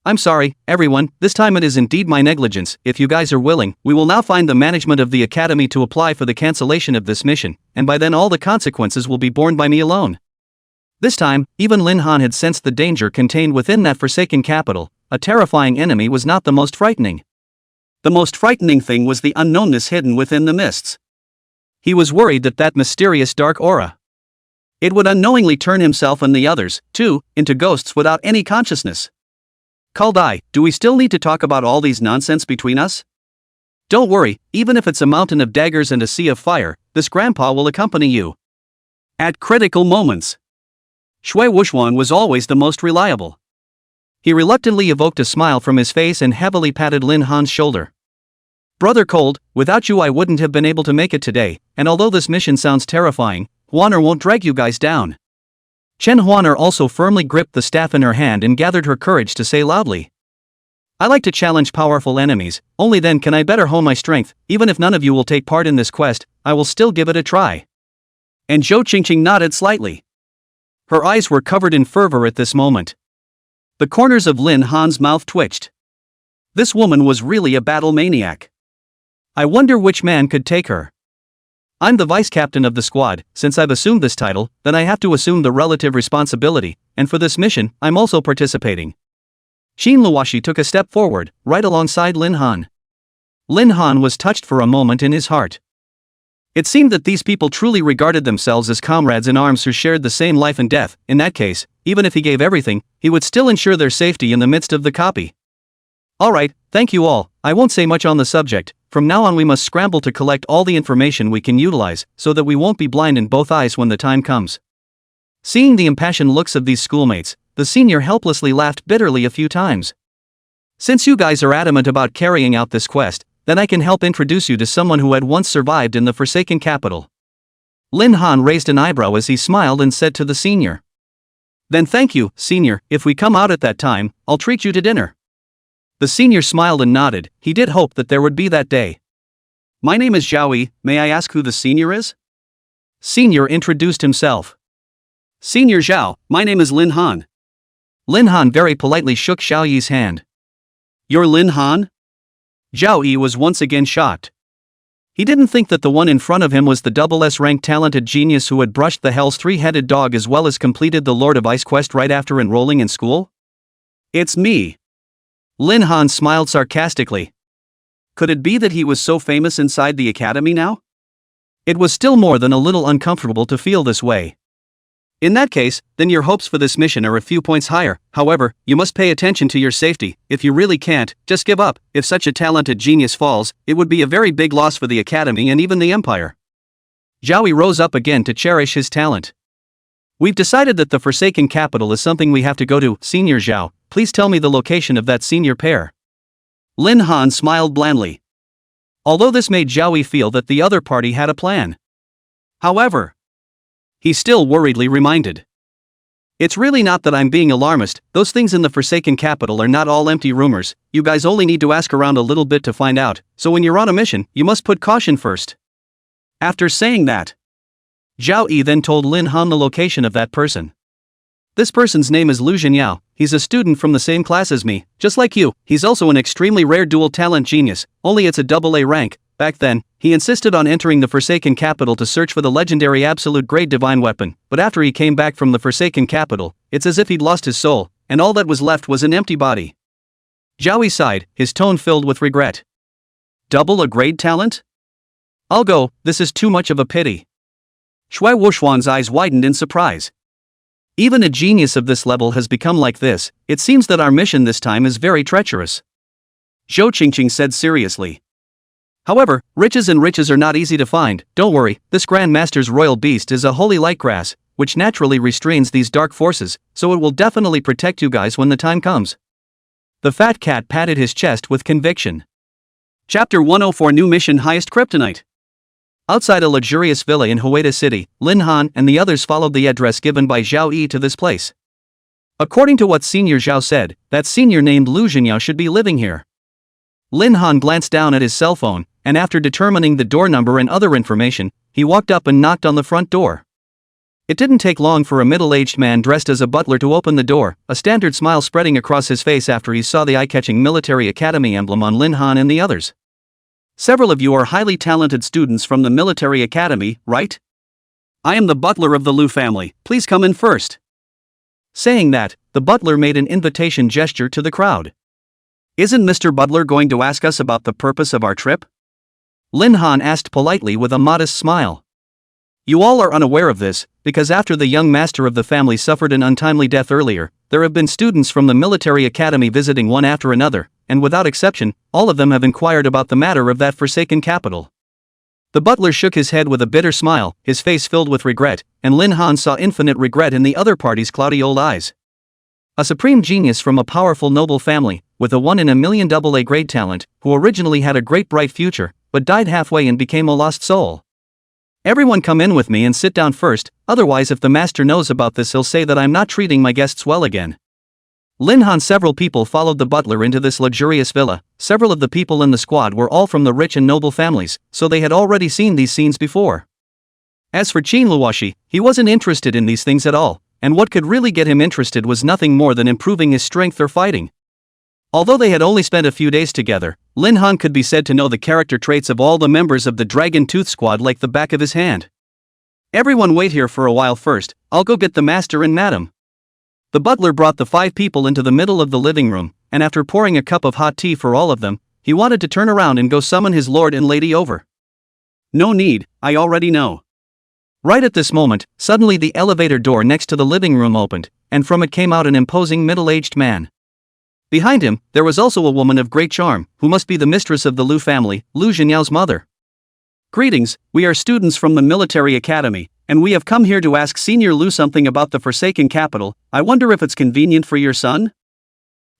A: I'm sorry, everyone, this time it is indeed my negligence. If you guys are willing, we will now find the management of the Academy to apply for the cancellation of this mission, and by then all the consequences will be borne by me alone. This time, even Lin Han had sensed the danger contained within that Forsaken Capital. A terrifying enemy was not the most frightening. The most frightening thing was the unknownness hidden within the mists. He was worried that that mysterious dark aura. It would unknowingly turn himself and the others, too, into ghosts without any consciousness. Kaldai, do we still need to talk about all these nonsense between us? Don't worry, even if it's a mountain of daggers and a sea of fire, this grandpa will accompany you. At critical moments. Shui Wuxuan was always the most reliable. He reluctantly evoked a smile from his face and heavily patted Lin Han's shoulder. Brother Cold, without you I wouldn't have been able to make it today, and although this mission sounds terrifying, Huaner won't drag you guys down. Chen Huaner also firmly gripped the staff in her hand and gathered her courage to say loudly. I like to challenge powerful enemies, only then can I better hone my strength. Even if none of you will take part in this quest, I will still give it a try. And Zhou Qingqing nodded slightly. Her eyes were covered in fervor at this moment. The corners of Lin Han's mouth twitched. This woman was really a battle maniac. I wonder which man could take her. I'm the vice captain of the squad. Since I've assumed this title, then I have to assume the relative responsibility, and for this mission, I'm also participating. Xin Luoshi took a step forward, right alongside Lin Han. Lin Han was touched for a moment in his heart. It seemed that these people truly regarded themselves as comrades in arms who shared the same life and death. In that case, even if he gave everything, he would still ensure their safety in the midst of the copy. Alright, thank you all, I won't say much on the subject. From now on we must scramble to collect all the information we can utilize, so that we won't be blind in both eyes when the time comes. Seeing the impassioned looks of these schoolmates, the senior helplessly laughed bitterly a few times. Since you guys are adamant about carrying out this quest, then I can help introduce you to someone who had once survived in the Forsaken Capital. Lin Han raised an eyebrow as he smiled and said to the senior. Then thank you, senior, if we come out at that time, I'll treat you to dinner. The senior smiled and nodded. He did hope that there would be that day. My name is Zhao Yi, may I ask who the senior is? Senior introduced himself. Senior Zhao, my name is Lin Han. Lin Han very politely shook Zhao Yi's hand. You're Lin Han? Zhao Yi was once again shocked. He didn't think that the one in front of him was the double S-ranked talented genius who had brushed the hell's three-headed dog as well as completed the Lord of Ice quest right after enrolling in school. It's me. Lin Han smiled sarcastically. Could it be that he was so famous inside the academy now? It was still more than a little uncomfortable to feel this way. In that case, then your hopes for this mission are a few points higher. However, you must pay attention to your safety. If you really can't, just give up. If such a talented genius falls, it would be a very big loss for the Academy and even the Empire. Zhao Yi rose up again to cherish his talent. We've decided that the Forsaken Capital is something we have to go to. Senior Zhao, please tell me the location of that senior pair. Lin Han smiled blandly. Although this made Zhao Yi feel that the other party had a plan. However, he still worriedly reminded. It's really not that I'm being alarmist, those things in the Forsaken Capital are not all empty rumors, you guys only need to ask around a little bit to find out, so when you're on a mission, you must put caution first. After saying that, Zhao Yi then told Lin Han the location of that person. This person's name is Lu Zhenyao, he's a student from the same class as me, just like you, he's also an extremely rare dual talent genius, only it's a AA rank. Back then, he insisted on entering the Forsaken Capital to search for the legendary absolute grade divine weapon, but after he came back from the Forsaken Capital, it's as if he'd lost his soul, and all that was left was an empty body. Zhao Yi sighed, his tone filled with regret. Double a grade talent? I'll go, this is too much of a pity. Shui Wuxuan's eyes widened in surprise. Even a genius of this level has become like this, it seems that our mission this time is very treacherous. Zhou Qingqing said seriously. However, riches are not easy to find, don't worry, this Grand Master's royal beast is a holy light grass, which naturally restrains these dark forces, so it will definitely protect you guys when the time comes. The fat cat patted his chest with conviction. Chapter 104 New Mission Highest Kryptonite. Outside a luxurious villa in Hueda City, Lin Han and the others followed the address given by Zhao Yi to this place. According to what Senior Zhao said, that senior named Lu Zhenyao should be living here. Lin Han glanced down at his cell phone, and after determining the door number and other information, he walked up and knocked on the front door. It didn't take long for a middle-aged man dressed as a butler to open the door, a standard smile spreading across his face after he saw the eye-catching military academy emblem on Lin Han and the others. Several of you are highly talented students from the military academy, right? I am the butler of the Lu family, please come in first. Saying that, the butler made an invitation gesture to the crowd. Isn't Mr. Butler going to ask us about the purpose of our trip? Lin Han asked politely with a modest smile. You all are unaware of this, because after the young master of the family suffered an untimely death earlier, there have been students from the military academy visiting one after another, and without exception, all of them have inquired about the matter of that Forsaken Capital. The butler shook his head with a bitter smile, his face filled with regret, and Lin Han saw infinite regret in the other party's cloudy old eyes. A supreme genius from a powerful noble family, with a 1 in a million AA grade talent, who originally had a great bright future, but died halfway and became a lost soul. Everyone come in with me and sit down first, otherwise if the master knows about this he'll say that I'm not treating my guests well again. Lin Han. Several people followed the butler into this luxurious villa. Several of the people in the squad were all from the rich and noble families, so they had already seen these scenes before. As for Qin Luoshi, he wasn't interested in these things at all, and what could really get him interested was nothing more than improving his strength or fighting. Although they had only spent a few days together, Lin Han could be said to know the character traits of all the members of the Dragon Tooth Squad like the back of his hand. Everyone wait here for a while first, I'll go get the master and madam. The butler brought the 5 people into the middle of the living room, and after pouring a cup of hot tea for all of them, he wanted to turn around and go summon his lord and lady over. No need, I already know. Right at this moment, suddenly the elevator door next to the living room opened, and from it came out an imposing middle-aged man. Behind him, there was also a woman of great charm, who must be the mistress of the Lu family, Lu Zhenyao's mother. Greetings, we are students from the military academy, and we have come here to ask Senior Lu something about the Forsaken Capital. I wonder if it's convenient for your son?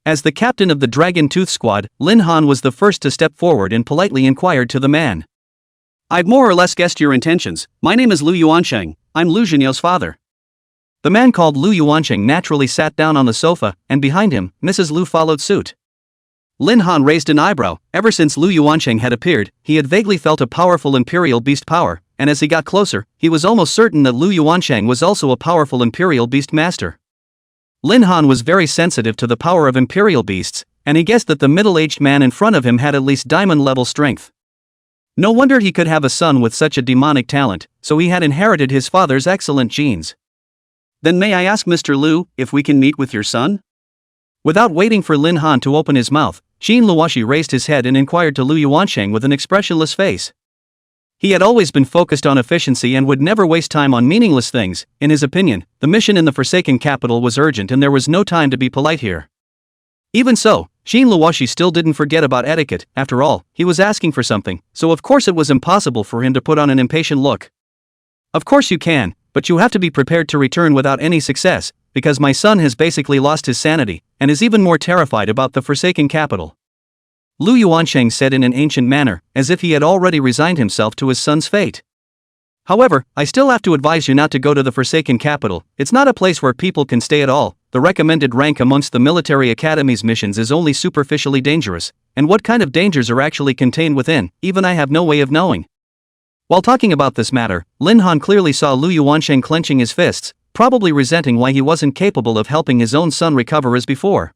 A: As the captain of the Dragon Tooth Squad, Lin Han was the first to step forward and politely inquired to the man. I've more or less guessed your intentions. My name is Lu Yuansheng, I'm Lu Zhenyao's father. The man called Lu Yuansheng naturally sat down on the sofa, and behind him, Mrs. Lu followed suit. Lin Han raised an eyebrow. Ever since Lu Yuansheng had appeared, he had vaguely felt a powerful imperial beast power, and as he got closer, he was almost certain that Lu Yuansheng was also a powerful imperial beast master. Lin Han was very sensitive to the power of imperial beasts, and he guessed that the middle-aged man in front of him had at least diamond-level strength. No wonder he could have a son with such a demonic talent, so he had inherited his father's excellent genes. Then may I ask Mr. Lu, if we can meet with your son? Without waiting for Lin Han to open his mouth, Qin Luoshi raised his head and inquired to Lu Yuansheng with an expressionless face. He had always been focused on efficiency and would never waste time on meaningless things. In his opinion, the mission in the Forsaken Capital was urgent and there was no time to be polite here. Even so, Xin Luoshi still didn't forget about etiquette. After all, he was asking for something, so of course it was impossible for him to put on an impatient look. Of course you can, but you have to be prepared to return without any success, because my son has basically lost his sanity, and is even more terrified about the Forsaken Capital. Lu Yuansheng said in an ancient manner, as if he had already resigned himself to his son's fate. However, I still have to advise you not to go to the Forsaken Capital. It's not a place where people can stay at all. The recommended rank amongst the military academy's missions is only superficially dangerous, and what kind of dangers are actually contained within, even I have no way of knowing. While talking about this matter, Lin Han clearly saw Lu Yuansheng clenching his fists, probably resenting why he wasn't capable of helping his own son recover as before.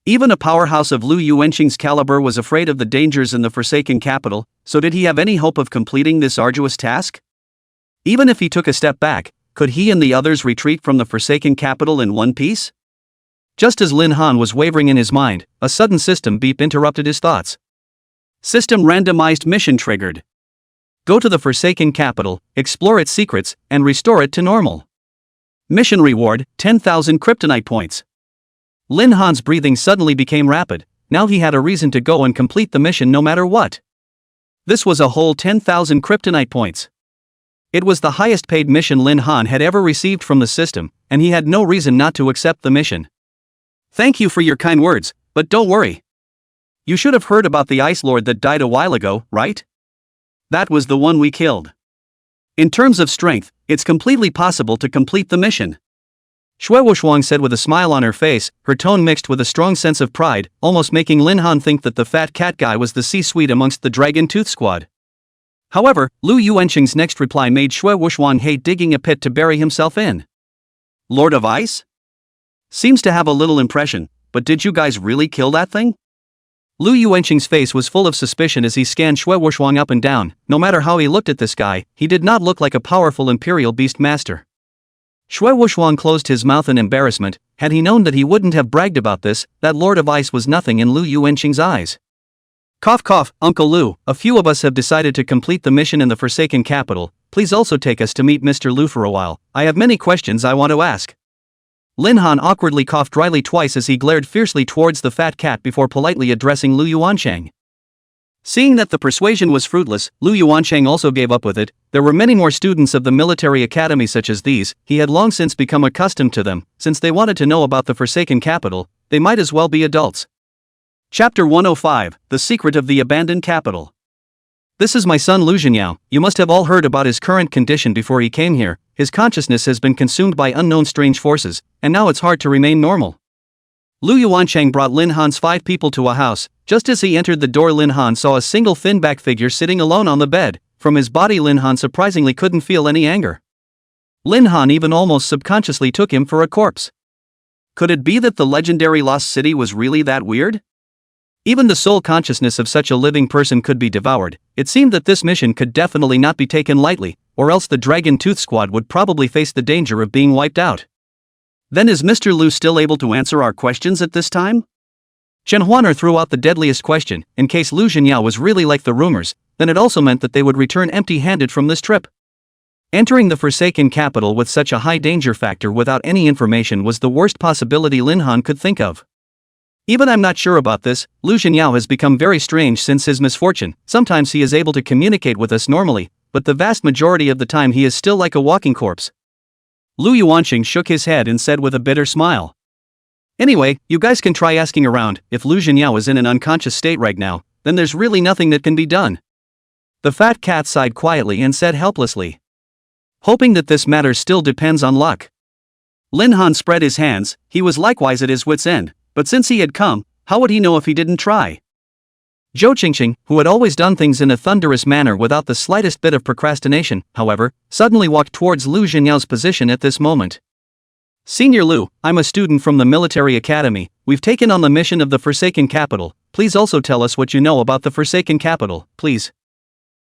A: Even a powerhouse of Lu Yuansheng's caliber was afraid of the dangers in the Forsaken Capital, so did he have any hope of completing this arduous task? Even if he took a step back, could he and the others retreat from the Forsaken Capital in one piece? Just as Lin Han was wavering in his mind, a sudden system beep interrupted his thoughts. System randomized mission triggered. Go to the Forsaken Capital, explore its secrets, and restore it to normal. Mission reward, 10,000 kryptonite points. Lin Han's breathing suddenly became rapid. Now he had a reason to go and complete the mission no matter what. This was a whole 10,000 kryptonite points. It was the highest paid mission Lin Han had ever received from the system, and he had no reason not to accept the mission. Thank you for your kind words, but don't worry. You should have heard about the Ice Lord that died a while ago, right? That was the one we killed. In terms of strength, it's completely possible to complete the mission. Xue Wushuang said with a smile on her face, her tone mixed with a strong sense of pride, almost making Lin Han think that the fat cat guy was the C-suite amongst the Dragon Tooth Squad. However, Lu Yuansheng's next reply made Xue Wushuang hate digging a pit to bury himself in. Lord of Ice? Seems to have a little impression, but did you guys really kill that thing? Lu Yuansheng's face was full of suspicion as he scanned Xue Wushuang up and down. No matter how he looked at this guy, he did not look like a powerful imperial beast master. Xue Wushuang closed his mouth in embarrassment. Had he known that he wouldn't have bragged about this, that Lord of Ice was nothing in Lu Yuansheng's eyes. Cough cough, Uncle Lu, a few of us have decided to complete the mission in the Forsaken Capital. Please also take us to meet Mr. Lu for a while. I have many questions I want to ask. Lin Han awkwardly coughed dryly twice as he glared fiercely towards the fat cat before politely addressing Lu Yuansheng. Seeing that the persuasion was fruitless, Lu Yuansheng also gave up with it. There were many more students of the military academy such as these. He had long since become accustomed to them. Since they wanted to know about the Forsaken Capital, they might as well be adults. Chapter 105, The Secret of the Abandoned Capital. This is my son Lu Zhenyao. You must have all heard about his current condition before he came here. His consciousness has been consumed by unknown strange forces, and now it's hard to remain normal. Lu Yuansheng brought Lin Han's 5 people to a house. Just as he entered the door, Lin Han saw a single thin-back figure sitting alone on the bed. From his body, Lin Han surprisingly couldn't feel any anger. Lin Han even almost subconsciously took him for a corpse. Could it be that the legendary lost city was really that weird? Even the soul consciousness of such a living person could be devoured. It seemed that this mission could definitely not be taken lightly, or else the Dragon Tooth Squad would probably face the danger of being wiped out. Then is Mr. Lu still able to answer our questions at this time? Chen Huaner threw out the deadliest question. In case Lu Zhenyao was really like the rumors, then it also meant that they would return empty-handed from this trip. Entering the Forsaken Capital with such a high danger factor without any information was the worst possibility Lin Han could think of. Even I'm not sure about this. Lu Zhenyao has become very strange since his misfortune. Sometimes he is able to communicate with us normally, but the vast majority of the time he is still like a walking corpse. Lu Yuansheng shook his head and said with a bitter smile. Anyway, you guys can try asking around. If Lu Zhenyao is in an unconscious state right now, then there's really nothing that can be done. The fat cat sighed quietly and said helplessly. Hoping that this matter still depends on luck. Lin Han spread his hands. He was likewise at his wit's end, but since he had come, how would he know if he didn't try? Zhou Qingqing, who had always done things in a thunderous manner without the slightest bit of procrastination, however, suddenly walked towards Lu Zhenyao's position at this moment. Senior Lu, I'm a student from the military academy. We've taken on the mission of the Forsaken Capital. Please also tell us what you know about the Forsaken Capital, please.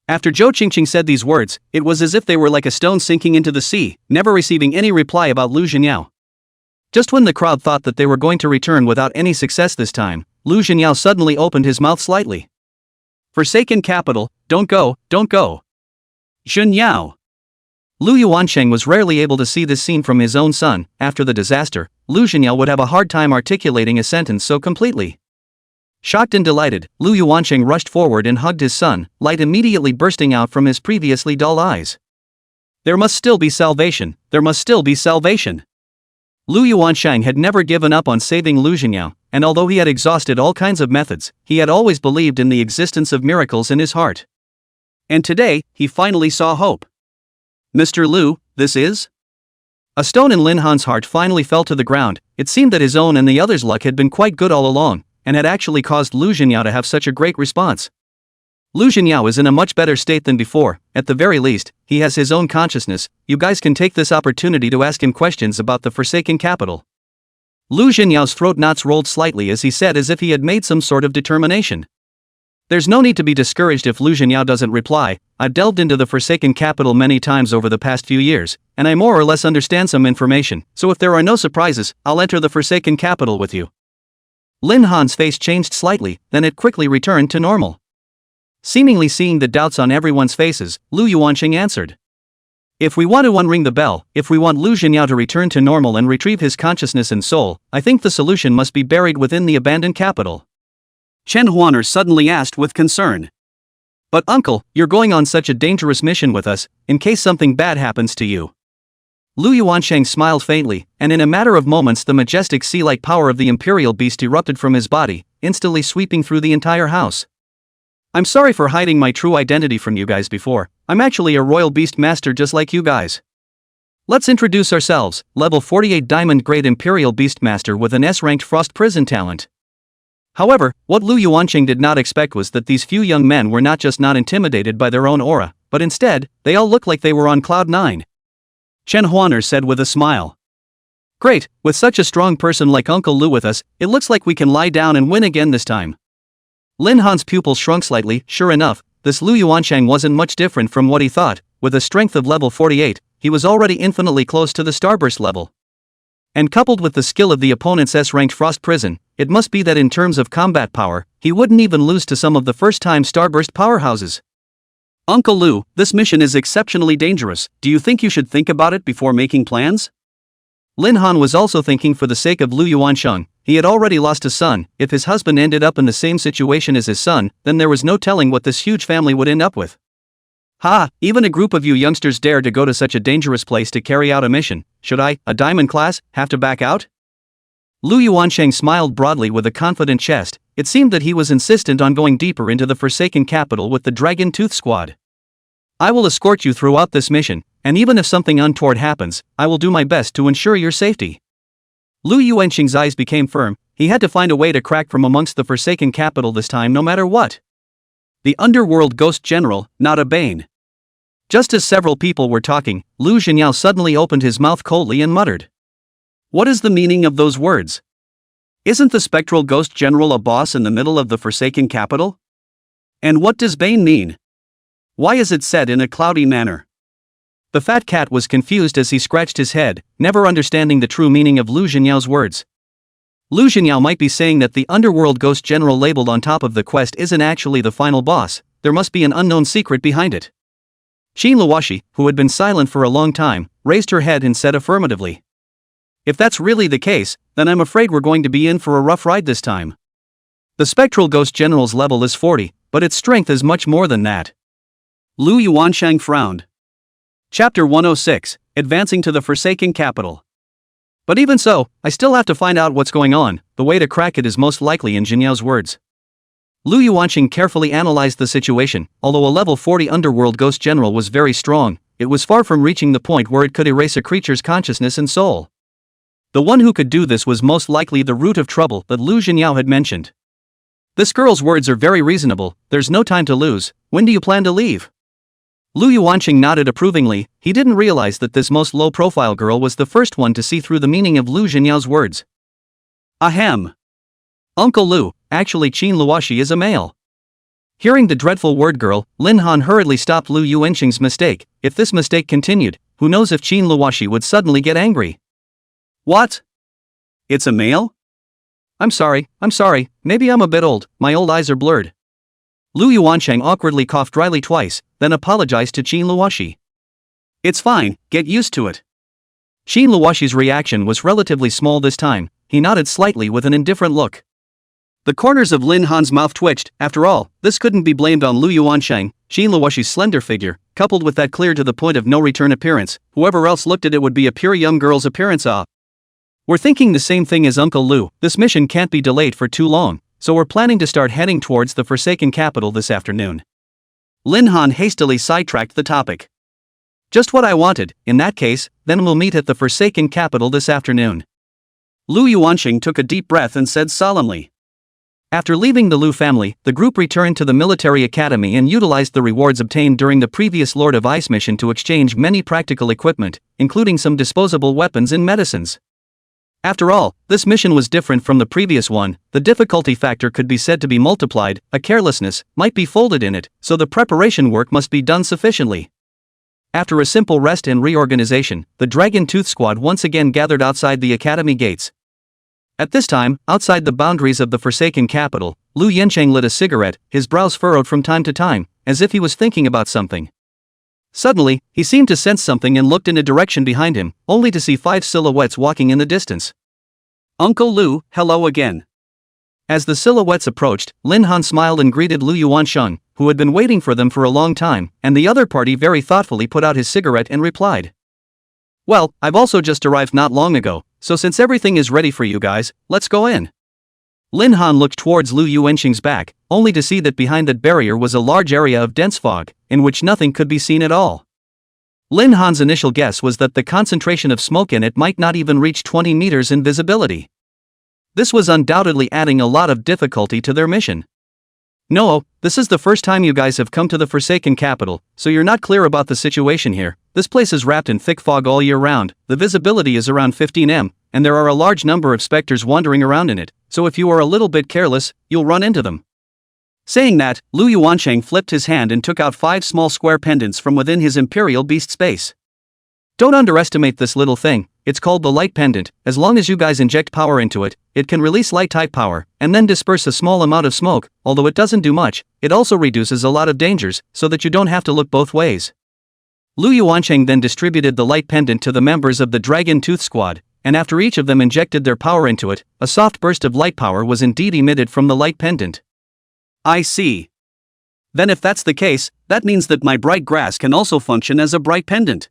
A: After Zhou Qingqing said these words, it was as if they were like a stone sinking into the sea, never receiving any reply about Lu Zhenyao. Just when the crowd thought that they were going to return without any success this time, Lu Zhenyao suddenly opened his mouth slightly. Forsaken Capital, don't go, don't go. Xun Yao. Lu Yuansheng was rarely able to see this scene from his own son. After the disaster, Lu Zhenyao would have a hard time articulating a sentence so completely. Shocked and delighted, Lu Yuansheng rushed forward and hugged his son, light immediately bursting out from his previously dull eyes. There must still be salvation, there must still be salvation. Lu Yuansheng had never given up on saving Lu Zhenyao, and although he had exhausted all kinds of methods, he had always believed in the existence of miracles in his heart. And today, he finally saw hope. Mr. Lu, this is? A stone in Lin Han's heart finally fell to the ground. It seemed that his own and the others' luck had been quite good all along, and had actually caused Lu Zhenyao to have such a great response. Lu Zhenyao is in a much better state than before. At the very least, he has his own consciousness. You guys can take this opportunity to ask him questions about the Forsaken Capital. Lu Zhenyao's throat knots rolled slightly as he said, as if he had made some sort of determination. There's no need to be discouraged if Lu Zhenyao doesn't reply. I've delved into the Forsaken Capital many times over the past few years, and I more or less understand some information, so if there are no surprises, I'll enter the Forsaken Capital with you. Lin Han's face changed slightly, then it quickly returned to normal. Seemingly seeing the doubts on everyone's faces, Lu Yuansheng answered. If we want to unring the bell, if we want Lu Zhenyao to return to normal and retrieve his consciousness and soul, I think the solution must be buried within the abandoned capital. Chen Huaner suddenly asked with concern. But uncle, you're going on such a dangerous mission with us, in case something bad happens to you. Lu Yuansheng smiled faintly, and in a matter of moments the majestic sea-like power of the imperial beast erupted from his body, instantly sweeping through the entire house. I'm sorry for hiding my true identity from you guys before. I'm actually a royal beast master just like you guys. Let's introduce ourselves, level 48 diamond grade imperial beast master with an S-ranked frost prison talent. However, what Lu Yuansheng did not expect was that these few young men were not just not intimidated by their own aura, but instead, they all looked like they were on cloud 9. Chen Huaner said with a smile. Great, with such a strong person like Uncle Lu with us, it looks like we can lie down and win again this time. Lin Han's pupils shrunk slightly. Sure enough, this Lu Yuansheng wasn't much different from what he thought. With a strength of level 48, he was already infinitely close to the Starburst level. And coupled with the skill of the opponent's S-ranked Frost Prison, it must be that in terms of combat power, he wouldn't even lose to some of the first-time Starburst powerhouses. Uncle Lu, this mission is exceptionally dangerous. Do you think you should think about it before making plans? Lin Han was also thinking for the sake of Lu Yuansheng. He had already lost a son. If his husband ended up in the same situation as his son, then there was no telling what this huge family would end up with. Ha, even a group of you youngsters dare to go to such a dangerous place to carry out a mission. Should I, a diamond class, have to back out? Lu Yuansheng smiled broadly with a confident chest. It seemed that he was insistent on going deeper into the Forsaken Capital with the Dragon Tooth Squad. I will escort you throughout this mission, and even if something untoward happens, I will do my best to ensure your safety. Lu Yuansheng's eyes became firm. He had to find a way to crack from amongst the Forsaken Capital this time no matter what. The Underworld Ghost General, not a Bane. Just as several people were talking, Lu Zhenyao suddenly opened his mouth coldly and muttered. What is the meaning of those words? Isn't the Spectral Ghost General a boss in the middle of the Forsaken Capital? And what does Bane mean? Why is it said in a cloudy manner? The fat cat was confused as he scratched his head, never understanding the true meaning of Lu Zhenyao's words. Lu Zhenyao might be saying that the Underworld Ghost General labeled on top of the quest isn't actually the final boss. There must be an unknown secret behind it. Qin Luoshi, who had been silent for a long time, raised her head and said affirmatively. If that's really the case, then I'm afraid we're going to be in for a rough ride this time. The Spectral Ghost General's level is 40, but its strength is much more than that. Lu Yuansheng frowned. Chapter 106, Advancing to the Forsaken Capital. But even so, I still have to find out what's going on. The way to crack it is most likely in Zhenyao's words. Lu Yuansheng carefully analyzed the situation. Although a level 40 Underworld Ghost General was very strong, it was far from reaching the point where it could erase a creature's consciousness and soul. The one who could do this was most likely the root of trouble that Lu Zhenyao had mentioned. This girl's words are very reasonable. There's no time to lose. When do you plan to leave? Lu Yuansheng nodded approvingly. He didn't realize that this most low-profile girl was the first one to see through the meaning of Lu Zhenyao's words. Ahem. Uncle Lu, actually Qin Luoshi is a male. Hearing the dreadful word girl, Lin Han hurriedly stopped Lu Yuansheng's mistake. If this mistake continued, who knows if Qin Luoshi would suddenly get angry. What? It's a male? I'm sorry, maybe I'm a bit old, my old eyes are blurred. Lu Yuansheng awkwardly coughed dryly twice, then apologized to Qin Luoshi. It's fine, get used to it. Qin Luoshi's reaction was relatively small this time. He nodded slightly with an indifferent look. The corners of Lin Han's mouth twitched. After all, this couldn't be blamed on Lu Yuansheng, Qin Luoshi's slender figure, coupled with that clear to the point of no return appearance. Whoever else looked at it would be a pure young girl's appearance. We're thinking the same thing as Uncle Lu. This mission can't be delayed for too long, so we're planning to start heading towards the Forsaken Capital this afternoon. Lin Han hastily sidetracked the topic. Just what I wanted. In that case, then we'll meet at the Forsaken Capital this afternoon. Lu Yuansheng took a deep breath and said solemnly. After leaving the Lu family, the group returned to the military academy and utilized the rewards obtained during the previous Lord of Ice mission to exchange many practical equipment, including some disposable weapons and medicines. After all, this mission was different from the previous one. The difficulty factor could be said to be multiplied, a carelessness might be folded in it, so the preparation work must be done sufficiently. After a simple rest and reorganization, the Dragon Tooth Squad once again gathered outside the academy gates. At this time, outside the boundaries of the Forsaken Capital, Lu Yuansheng lit a cigarette, his brows furrowed from time to time, as if he was thinking about something. Suddenly, he seemed to sense something and looked in a direction behind him, only to see 5 silhouettes walking in the distance. Uncle Lu, hello again. As the silhouettes approached, Lin Han smiled and greeted Lu Yuansheng, who had been waiting for them for a long time, and the other party very thoughtfully put out his cigarette and replied. Well, I've also just arrived not long ago, so since everything is ready for you guys, let's go in. Lin Han looked towards Lu Yuansheng's back, only to see that behind that barrier was a large area of dense fog, in which nothing could be seen at all. Lin Han's initial guess was that the concentration of smoke in it might not even reach 20 meters in visibility. This was undoubtedly adding a lot of difficulty to their mission. No, this is the first time you guys have come to the Forsaken Capital, so you're not clear about the situation here. This place is wrapped in thick fog all year round, the visibility is around 15 m, and there are a large number of specters wandering around in it, so if you are a little bit careless, you'll run into them. Saying that, Lu Yuansheng flipped his hand and took out 5 small square pendants from within his Imperial Beast space. Don't underestimate this little thing, it's called the light pendant. As long as you guys inject power into it, it can release light-type power, and then disperse a small amount of smoke. Although it doesn't do much, it also reduces a lot of dangers, so that you don't have to look both ways. Lu Yuansheng then distributed the light pendant to the members of the Dragon Tooth Squad, and after each of them injected their power into it, a soft burst of light power was indeed emitted from the light pendant. I see. Then if that's the case, that means that my bright grass can also function as a bright pendant.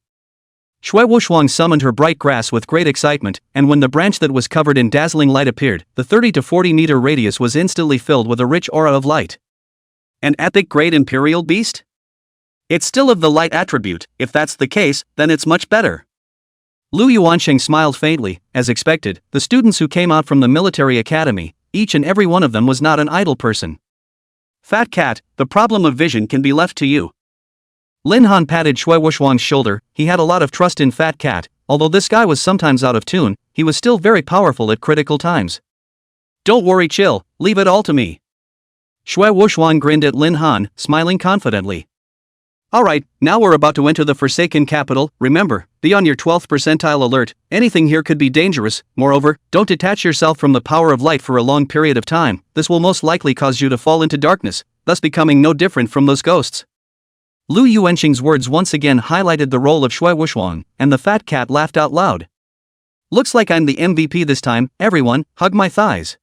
A: Shui Wushuang summoned her bright grass with great excitement, and when the branch that was covered in dazzling light appeared, the 30 to 40 meter radius was instantly filled with a rich aura of light. An epic great Imperial Beast? It's still of the light attribute. If that's the case, then it's much better. Lu Yuansheng smiled faintly. As expected, the students who came out from the military academy, each and every one of them was not an idle person. Fat Cat, the problem of vision can be left to you. Lin Han patted Shui Wushuang's shoulder. He had a lot of trust in Fat Cat. Although this guy was sometimes out of tune, he was still very powerful at critical times. Don't worry, chill, leave it all to me. Shui Wushuang grinned at Lin Han, smiling confidently. Alright, now we're about to enter the Forsaken Capital. Remember, be on your 12th percentile alert. Anything here could be dangerous. Moreover, don't detach yourself from the power of light for a long period of time. This will most likely cause you to fall into darkness, thus becoming no different from those ghosts. Lu Yuansheng's words once again highlighted the role of Shui Wushuang, and the Fat Cat laughed out loud. Looks like I'm the MVP this time. Everyone, hug my thighs.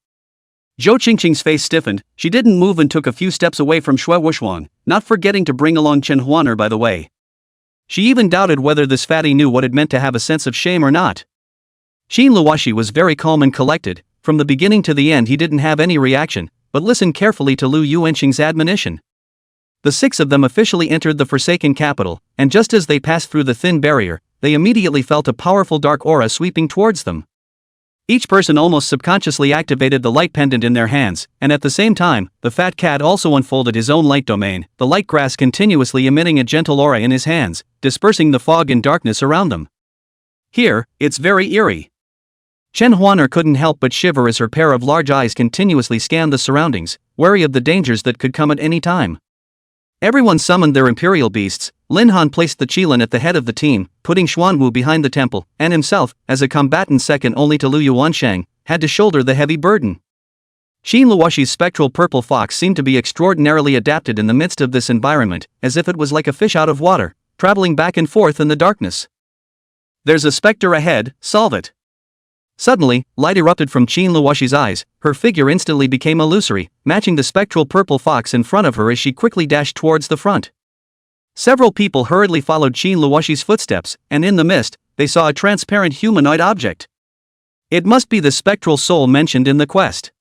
A: Zhou Qingqing's face stiffened. She didn't move and took a few steps away from Shui Wushuang, not forgetting to bring along Chen Huaner by the way. She even doubted whether this fatty knew what it meant to have a sense of shame or not. Qin Luoshi was very calm and collected. From the beginning to the end he didn't have any reaction, but listened carefully to Lu Yuansheng's admonition. The 6 of them officially entered the Forsaken Capital, and just as they passed through the thin barrier, they immediately felt a powerful dark aura sweeping towards them. Each person almost subconsciously activated the light pendant in their hands, and at the same time, the Fat Cat also unfolded his own light domain, the light grass continuously emitting a gentle aura in his hands, dispersing the fog and darkness around them. Here, it's very eerie. Chen Huaner couldn't help but shiver as her pair of large eyes continuously scanned the surroundings, wary of the dangers that could come at any time. Everyone summoned their imperial beasts. Lin Han placed the Qilin at the head of the team, putting Xuanwu behind the temple, and himself, as a combatant second only to Lu Yuansheng, had to shoulder the heavy burden. Qin Luoshi's spectral purple fox seemed to be extraordinarily adapted in the midst of this environment, as if it was like a fish out of water, traveling back and forth in the darkness. There's a specter ahead, solve it. Suddenly, light erupted from Qin Luoshi's eyes, her figure instantly became illusory, matching the spectral purple fox in front of her as she quickly dashed towards the front. Several people hurriedly followed Qin Luoshi's footsteps, and in the mist, they saw a transparent humanoid object. It must be the spectral soul mentioned in the quest.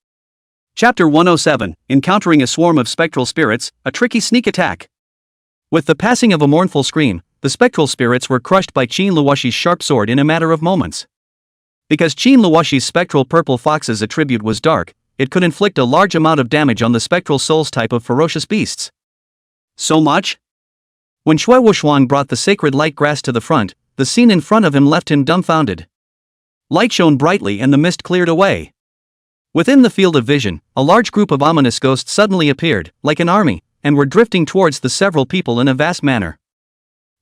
A: Chapter 107, Encountering a Swarm of Spectral Spirits, a Tricky Sneak Attack. With the passing of a mournful scream, the spectral spirits were crushed by Qin Luoshi's sharp sword in a matter of moments. Because Qin Luoshi's spectral purple fox's attribute was dark, it could inflict a large amount of damage on the spectral soul's type of ferocious beasts. So much? When Xuanfeng brought the sacred light grass to the front, the scene in front of him left him dumbfounded. Light shone brightly and the mist cleared away. Within the field of vision, a large group of ominous ghosts suddenly appeared, like an army, and were drifting towards the several people in a vast manner.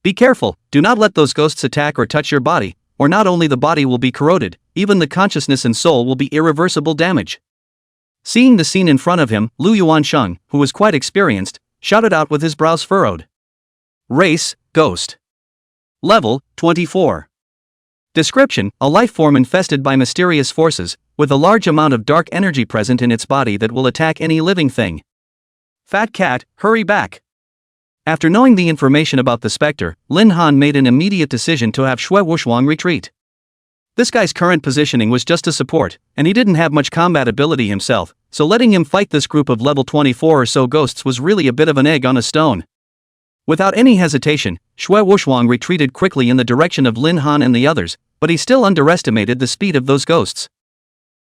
A: Be careful, do not let those ghosts attack or touch your body, or not only the body will be corroded, even the consciousness and soul will be irreversible damage. Seeing the scene in front of him, Lu Yuansheng, who was quite experienced, shouted out with his brows furrowed. Race, Ghost. Level, 24. Description, a life form infested by mysterious forces, with a large amount of dark energy present in its body that will attack any living thing. Fat cat, hurry back. After knowing the information about the specter, Lin Han made an immediate decision to have Xuanfeng retreat. This guy's current positioning was just a support, and he didn't have much combat ability himself, so letting him fight this group of level 24 or so ghosts was really a bit of an egg on a stone. Without any hesitation, Xuanfeng retreated quickly in the direction of Lin Han and the others, but he still underestimated the speed of those ghosts.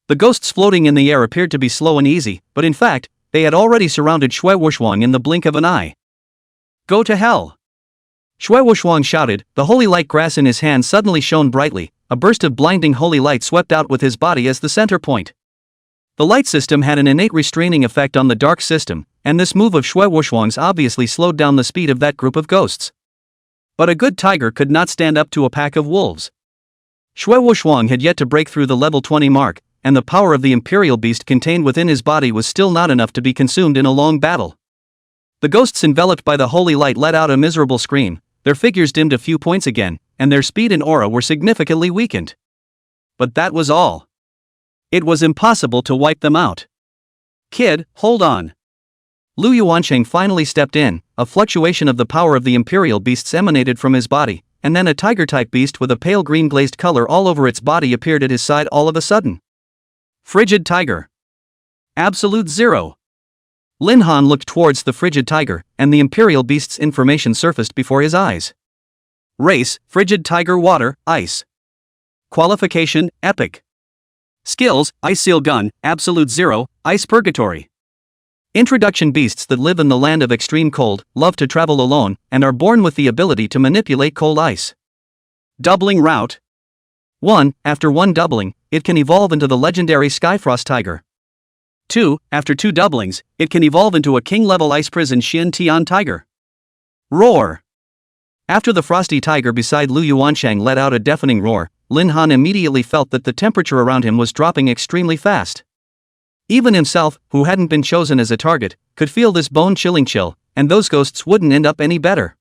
A: The ghosts floating in the air appeared to be slow and easy, but in fact, they had already surrounded Xuanfeng in the blink of an eye. Go to hell! Xuanfeng shouted, the holy light grass in his hand suddenly shone brightly, a burst of blinding holy light swept out with his body as the center point. The light system had an innate restraining effect on the dark system, and this move of Xuanfeng's obviously slowed down the speed of that group of ghosts. But a good tiger could not stand up to a pack of wolves. Xuanfeng had yet to break through the level 20 mark, and the power of the imperial beast contained within his body was still not enough to be consumed in a long battle. The ghosts enveloped by the holy light let out a miserable scream, their figures dimmed a few points again, and their speed and aura were significantly weakened. But that was all. It was impossible to wipe them out. Kid, hold on. Lu Yuansheng finally stepped in, a fluctuation of the power of the imperial beasts emanated from his body, and then a tiger-type beast with a pale green glazed color all over its body appeared at his side all of a sudden. Frigid tiger. Absolute zero. Lin Han looked towards the frigid tiger, and the imperial beast's information surfaced before his eyes. Race, frigid tiger water, ice. Qualification, epic. Skills, ice seal gun, absolute zero, ice purgatory. Introduction, beasts that live in the land of extreme cold, love to travel alone, and are born with the ability to manipulate cold ice. Doubling route. 1. After one doubling, it can evolve into the legendary Skyfrost Tiger. 2. After 2 doublings, it can evolve into a king-level ice prison Xin Tian Tiger. Roar. After the frosty tiger beside Lu Yuansheng let out a deafening roar, Lin Han immediately felt that the temperature around him was dropping extremely fast. Even himself, who hadn't been chosen as a target, could feel this bone-chilling chill, and those ghosts wouldn't end up any better.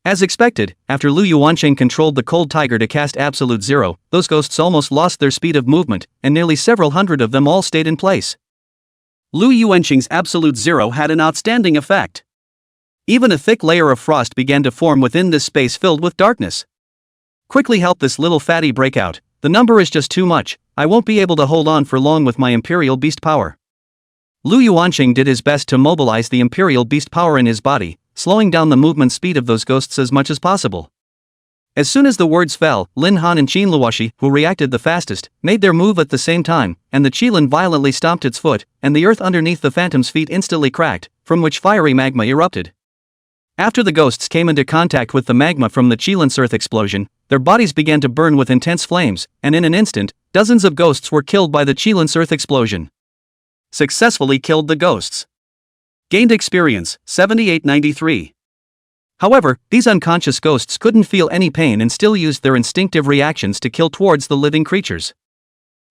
A: As expected, after Lu Yuansheng controlled the cold tiger to cast absolute zero, those ghosts almost lost their speed of movement, and nearly several hundred of them all stayed in place. Lu Yuansheng's absolute zero had an outstanding effect. Even a thick layer of frost began to form within this space filled with darkness. Quickly help this little fatty break out, the number is just too much, I won't be able to hold on for long with my imperial beast power. Lu Yuansheng did his best to mobilize the imperial beast power in his body, slowing down the movement speed of those ghosts as much as possible. As soon as the words fell, Lin Han and Qin Luoshi, who reacted the fastest, made their move at the same time, and the qilin violently stomped its foot, and the earth underneath the phantom's feet instantly cracked, from which fiery magma erupted. After the ghosts came into contact with the magma from the qilin's earth explosion, their bodies began to burn with intense flames, and in an instant, dozens of ghosts were killed by the qilin's earth explosion. Successfully killed the ghosts. Gained experience, 7893. However, these unconscious ghosts couldn't feel any pain and still used their instinctive reactions to kill towards the living creatures.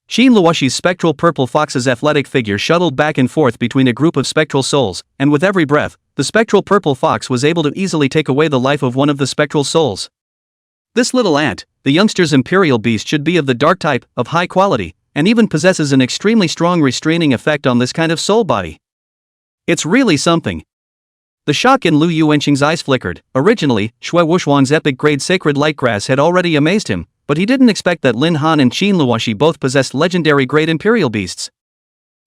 A: Xin Luoshi's spectral purple fox's athletic figure shuttled back and forth between a group of spectral souls, and with every breath, the spectral purple fox was able to easily take away the life of one of the spectral souls. This little ant, the youngster's imperial beast, should be of the dark type, of high quality, and even possesses an extremely strong restraining effect on this kind of soul body. It's really something. The shock in Lu Yuanqing's eyes flickered. Originally, Shui Wuxuang's epic grade sacred light grass had already amazed him, but he didn't expect that Lin Han and Xin Luoshi both possessed legendary grade imperial beasts.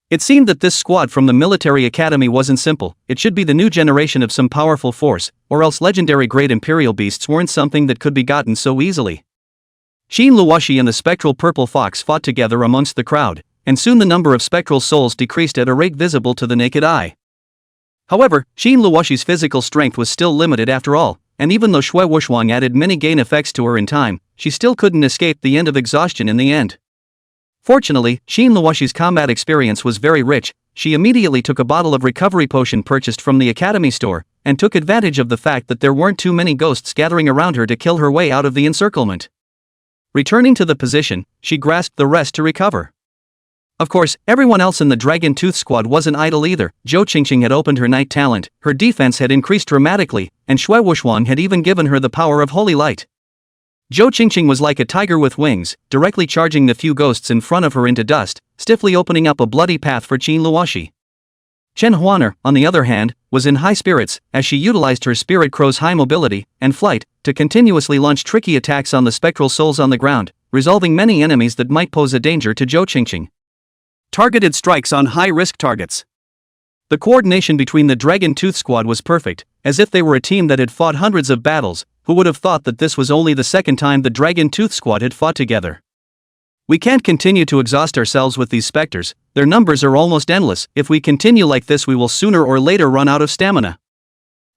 A: It seemed that this squad from the military academy wasn't simple. It should be the new generation of some powerful force, or else legendary grade imperial beasts weren't something that could be gotten so easily. Xin Luoshi and the spectral purple fox fought together amongst the crowd, and soon the number of spectral souls decreased at a rate visible to the naked eye. However, Xin Luoshi's physical strength was still limited after all, and even though Shui Wuxuang added many gain effects to her in time, she still couldn't escape the end of exhaustion in the end. Fortunately, Xin Luoshi's combat experience was very rich. She immediately took a bottle of recovery potion purchased from the academy store, and took advantage of the fact that there weren't too many ghosts gathering around her to kill her way out of the encirclement. Returning to the position, she grasped the rest to recover. Of course, everyone else in the Dragon Tooth squad wasn't idle either. Zhou Qingqing had opened her night talent, her defense had increased dramatically, and Shui Wuxuang had even given her the power of holy light. Zhou Qingqing was like a tiger with wings, directly charging the few ghosts in front of her into dust, stiffly opening up a bloody path for Xin Luoshi. Chen Huaner, on the other hand, was in high spirits, as she utilized her spirit crow's high mobility and flight to continuously launch tricky attacks on the spectral souls on the ground, resolving many enemies that might pose a danger to Zhou Qingqing. Targeted strikes on high-risk targets. The coordination between the Dragon Tooth squad was perfect, as if they were a team that had fought hundreds of battles. Who would have thought that this was only the second time the Dragon Tooth squad had fought together? We can't continue to exhaust ourselves with these specters, their numbers are almost endless. If we continue like this, we will sooner or later run out of stamina.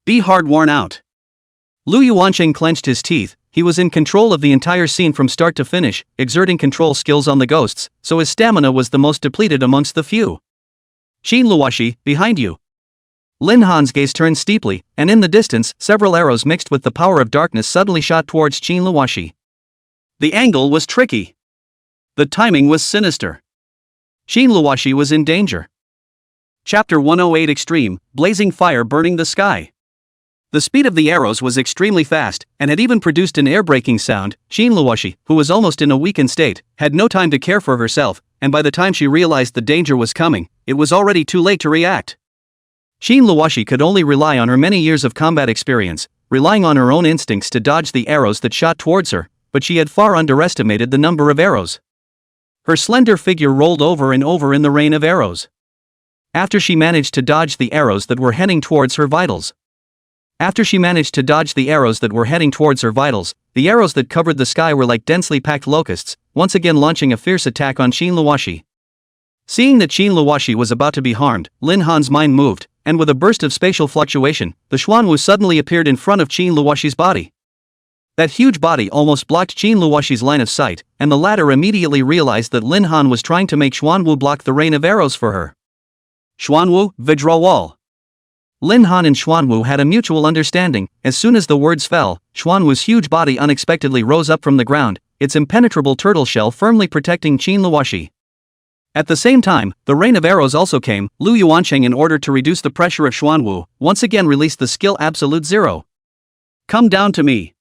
A: Be hard worn out. Lu Yuanqing clenched his teeth. He was in control of the entire scene from start to finish, exerting control skills on the ghosts, so his stamina was the most depleted amongst the few. Xin Luoshi, behind you. Lin Han's gaze turned steeply, and in the distance, several arrows mixed with the power of darkness suddenly shot towards Xin Luoshi. The angle was tricky. The timing was sinister. Xin Luoshi was in danger. Chapter 108 Extreme, Blazing Fire Burning the Sky. The speed of the arrows was extremely fast, and had even produced an air-breaking sound. Xin Luoshi, who was almost in a weakened state, had no time to care for herself, and by the time she realized the danger was coming, it was already too late to react. Xin Luoshi could only rely on her many years of combat experience, relying on her own instincts to dodge the arrows that shot towards her, but she had far underestimated the number of arrows. Her slender figure rolled over and over in the rain of arrows. After she managed to dodge the arrows that were heading towards her vitals. The arrows that covered the sky were like densely packed locusts, once again launching a fierce attack on Xin Luoshi. Seeing that Xin Luoshi was about to be harmed, Lin Han's mind moved, and with a burst of spatial fluctuation, the Xuanwu suddenly appeared in front of Xin Luoshi's body. That huge body almost blocked Xin Luoshi's line of sight, and the latter immediately realized that Lin Han was trying to make Xuanwu block the rain of arrows for her. Xuanwu, withdrawal. Lin Han and Xuanwu had a mutual understanding. As soon as the words fell, Xuanwu's huge body unexpectedly rose up from the ground, its impenetrable turtle shell firmly protecting Xin Luoshi. At the same time, the rain of arrows also came. Lu Yuanqing, in order to reduce the pressure of Xuanwu, once again released the skill Absolute Zero. Come down to me.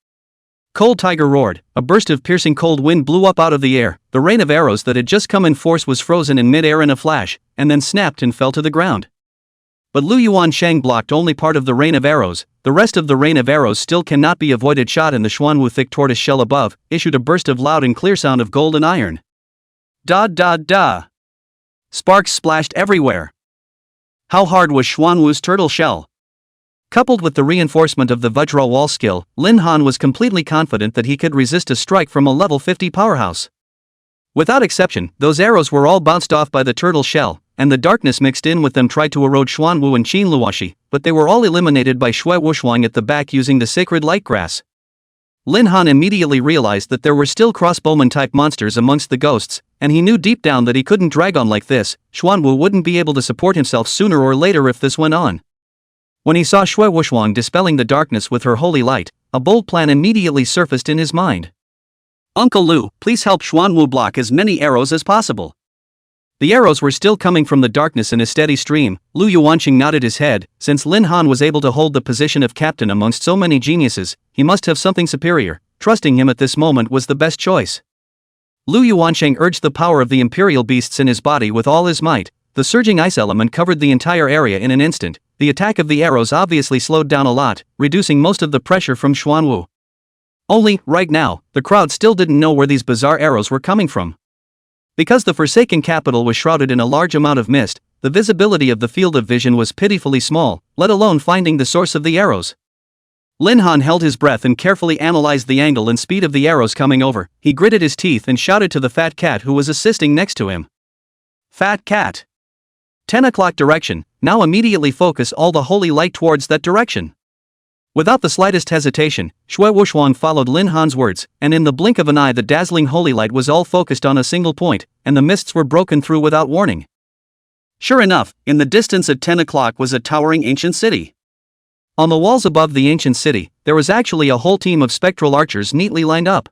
A: Cold Tiger roared. A burst of piercing cold wind blew up out of the air. The rain of arrows that had just come in force was frozen in mid-air in a flash, and then snapped and fell to the ground. But Lu Yuansheng blocked only part of the rain of arrows. The rest of the rain of arrows still cannot be avoided. Shot in the Xuanwu thick tortoise shell above, issued a burst of loud and clear sound of gold and iron. Da da da. Sparks splashed everywhere. How hard was Xuanwu's turtle shell? Coupled with the reinforcement of the withdrawal skill, Lin Han was completely confident that he could resist a strike from a level 50 powerhouse. Without exception, those arrows were all bounced off by the turtle shell, and the darkness mixed in with them tried to erode Xuanwu and Xin Luoshi, but they were all eliminated by Shui Wuxuang at the back using the sacred light grass. Lin Han immediately realized that there were still crossbowman-type monsters amongst the ghosts, and he knew deep down that he couldn't drag on like this. Xuanwu wouldn't be able to support himself sooner or later if this went on. When he saw Shui Wuxuang dispelling the darkness with her holy light, a bold plan immediately surfaced in his mind. Uncle Lu, please help Xuanwu block as many arrows as possible. The arrows were still coming from the darkness in a steady stream. Lu Yuanqing nodded his head. Since Lin Han was able to hold the position of captain amongst so many geniuses, he must have something superior. Trusting him at this moment was the best choice. Lu Yuanqing urged the power of the imperial beasts in his body with all his might. The surging ice element covered the entire area in an instant. The attack of the arrows obviously slowed down a lot, reducing most of the pressure from Xuanwu. Only, right now, the crowd still didn't know where these bizarre arrows were coming from. Because the Forsaken capital was shrouded in a large amount of mist, the visibility of the field of vision was pitifully small, let alone finding the source of the arrows. Lin Han held his breath and carefully analyzed the angle and speed of the arrows coming over. He gritted his teeth and shouted to the fat cat who was assisting next to him. Fat cat! 10 o'clock direction, now immediately focus all the holy light towards that direction. Without the slightest hesitation, Shui Wuxuan followed Lin Han's words, and in the blink of an eye the dazzling holy light was all focused on a single point, and the mists were broken through without warning. Sure enough, in the distance at 10 o'clock was a towering ancient city. On the walls above the ancient city, there was actually a whole team of spectral archers neatly lined up.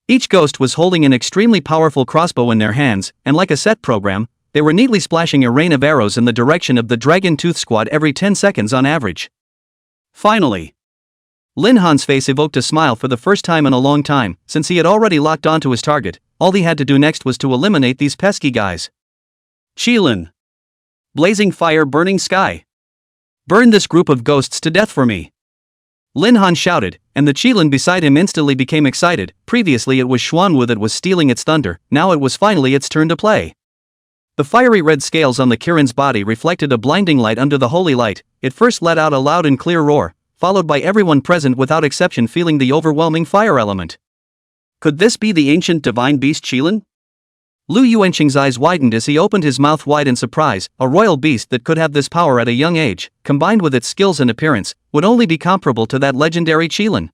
A: Each ghost was holding an extremely powerful crossbow in their hands, and like a set program, they were neatly splashing a rain of arrows in the direction of the Dragon Tooth Squad every 10 seconds on average. Finally, Lin Han's face evoked a smile for the first time in a long time. Since he had already locked onto his target, all he had to do next was to eliminate these pesky guys. Qilin. Blazing fire, burning sky. Burn this group of ghosts to death for me. Lin Han shouted, and the Qilin beside him instantly became excited. Previously it was Xuanwu that was stealing its thunder, now it was finally its turn to play. The fiery red scales on the Kirin's body reflected a blinding light under the holy light. It first let out a loud and clear roar, followed by everyone present without exception feeling the overwhelming fire element. Could this be the ancient divine beast Qilin? Lu Yuanqing's eyes widened as he opened his mouth wide in surprise. A royal beast that could have this power at a young age, combined with its skills and appearance, would only be comparable to that legendary Qilin.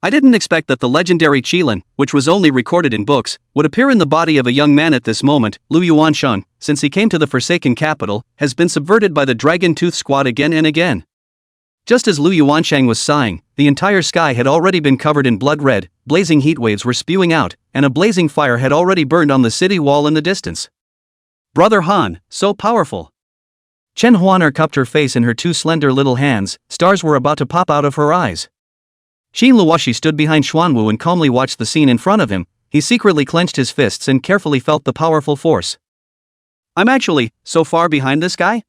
A: I didn't expect that the legendary Qilin, which was only recorded in books, would appear in the body of a young man at this moment. Lu Yuanshun, since he came to the Forsaken capital, has been subverted by the Dragon Tooth Squad again and again. Just as Lu Yuanshang was sighing, the entire sky had already been covered in blood red, blazing heat waves were spewing out, and a blazing fire had already burned on the city wall in the distance. Brother Han, so powerful. Chen Huaner cupped her face in her two slender little hands. Stars were about to pop out of her eyes. Xin Luoshi stood behind Xuanwu and calmly watched the scene in front of him. He secretly clenched his fists and carefully felt the powerful force. I'm actually so far behind this guy?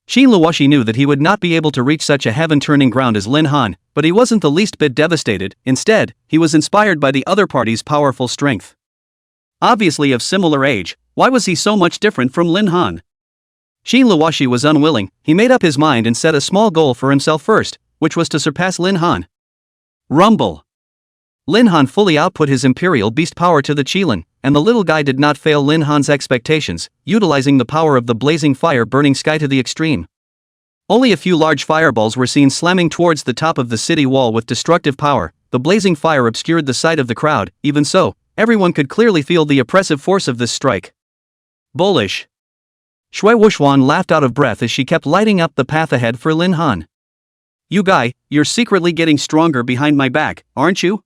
A: Xin Luoshi knew that he would not be able to reach such a heaven-turning ground as Lin Han, but he wasn't the least bit devastated. Instead, he was inspired by the other party's powerful strength. Obviously of similar age, why was he so much different from Lin Han? Xin Luoshi was unwilling. He made up his mind and set a small goal for himself first, which was to surpass Lin Han. Rumble. Lin Han fully output his imperial beast power to the Qilin, and the little guy did not fail Lin Han's expectations, utilizing the power of the blazing fire burning sky to the extreme. Only a few large fireballs were seen slamming towards the top of the city wall with destructive power. The blazing fire obscured the sight of the crowd. Even so, everyone could clearly feel the oppressive force of this strike. Bullish. Shui Wuxuan laughed out of breath as she kept lighting up the path ahead for Lin Han. You guy, you're secretly getting stronger behind my back, aren't you?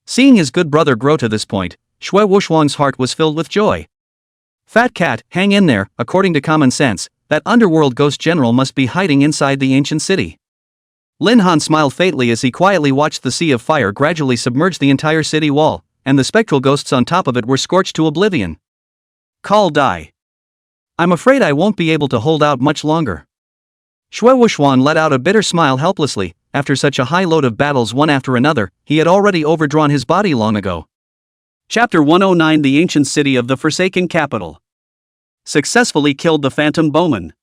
A: Seeing his good brother grow to this point, Shui Wuxuan's heart was filled with joy. Fat cat, hang in there. According to common sense, that underworld ghost general must be hiding inside the ancient city. Lin Han smiled faintly as he quietly watched the sea of fire gradually submerge the entire city wall, and the spectral ghosts on top of it were scorched to oblivion. Call die. I'm afraid I won't be able to hold out much longer. Shui Wuxuan let out a bitter smile helplessly. After such a high load of battles one after another, he had already overdrawn his body long ago. Chapter 109 The Ancient City of the Forsaken Capital. Successfully killed the Phantom Bowman.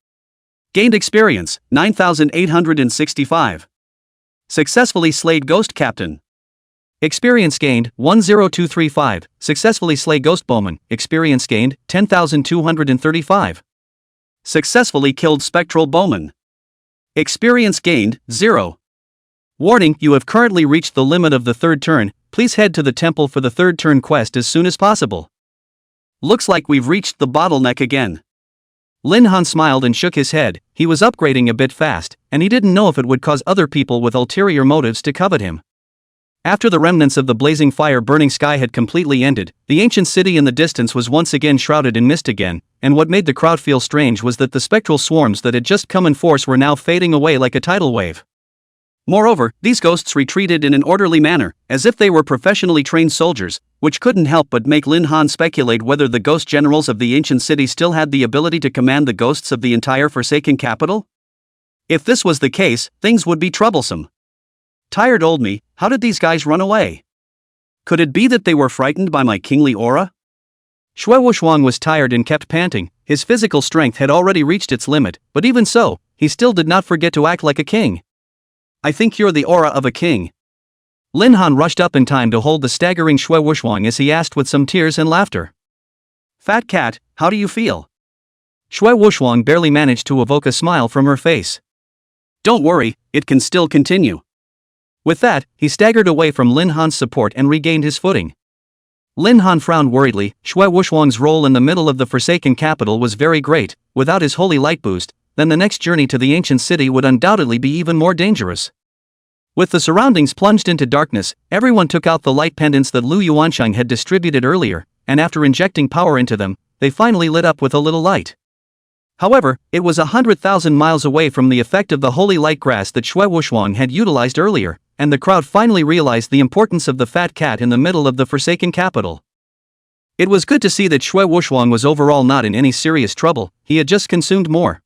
A: Gained experience, 9,865. Successfully slayed Ghost Captain. Experience gained, 10235. Successfully slay Ghost Bowman. Experience gained, 10,235. Successfully killed Spectral Bowman. Experience gained, 0. Warning, you have currently reached the limit of the third turn. Please head to the temple for the third turn quest as soon as possible. Looks like we've reached the bottleneck again. Lin Han smiled and shook his head. He was upgrading a bit fast, and he didn't know if it would cause other people with ulterior motives to covet him. After the remnants of the blazing fire-burning sky had completely ended, the ancient city in the distance was once again shrouded in mist again, and what made the crowd feel strange was that the spectral swarms that had just come in force were now fading away like a tidal wave. Moreover, these ghosts retreated in an orderly manner, as if they were professionally trained soldiers, which couldn't help but make Lin Han speculate whether the ghost generals of the ancient city still had the ability to command the ghosts of the entire Forsaken capital. If this was the case, things would be troublesome. Tired old me, how did these guys run away? Could it be that they were frightened by my kingly aura? Xue Wushuang was tired and kept panting. His physical strength had already reached its limit, but even so, he still did not forget to act like a king. I think you're the aura of a king. Lin Han rushed up in time to hold the staggering Xue Wushuang as he asked with some tears and laughter. Fat cat, how do you feel? Xue Wushuang barely managed to evoke a smile from her face. Don't worry, it can still continue. With that, he staggered away from Lin Han's support and regained his footing. Lin Han frowned worriedly. Xue Wushuang's role in the middle of the Forsaken capital was very great. Without his holy light boost, then the next journey to the ancient city would undoubtedly be even more dangerous. With the surroundings plunged into darkness, everyone took out the light pendants that Lu Yuansheng had distributed earlier, and after injecting power into them, they finally lit up with a little light. However, it was 100,000 miles away from the effect of the holy light grass that Xue Wushuang had utilized earlier, and the crowd finally realized the importance of the fat cat in the middle of the Forsaken capital. It was good to see that Xue Wushuang was overall not in any serious trouble. He had just consumed more.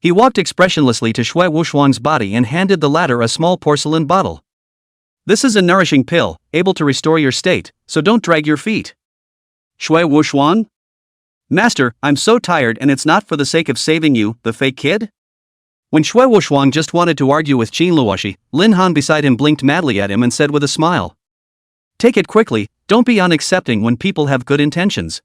A: He walked expressionlessly to Xue Wushuang's body and handed the latter a small porcelain bottle. This is a nourishing pill, able to restore your state, so don't drag your feet. Xue Wushuang? Master, I'm so tired and it's not for the sake of saving you, the fake kid? When Xue Wushuang just wanted to argue with Qin Luoshi, Lin Han beside him blinked madly at him and said with a smile. Take it quickly, don't be unaccepting when people have good intentions.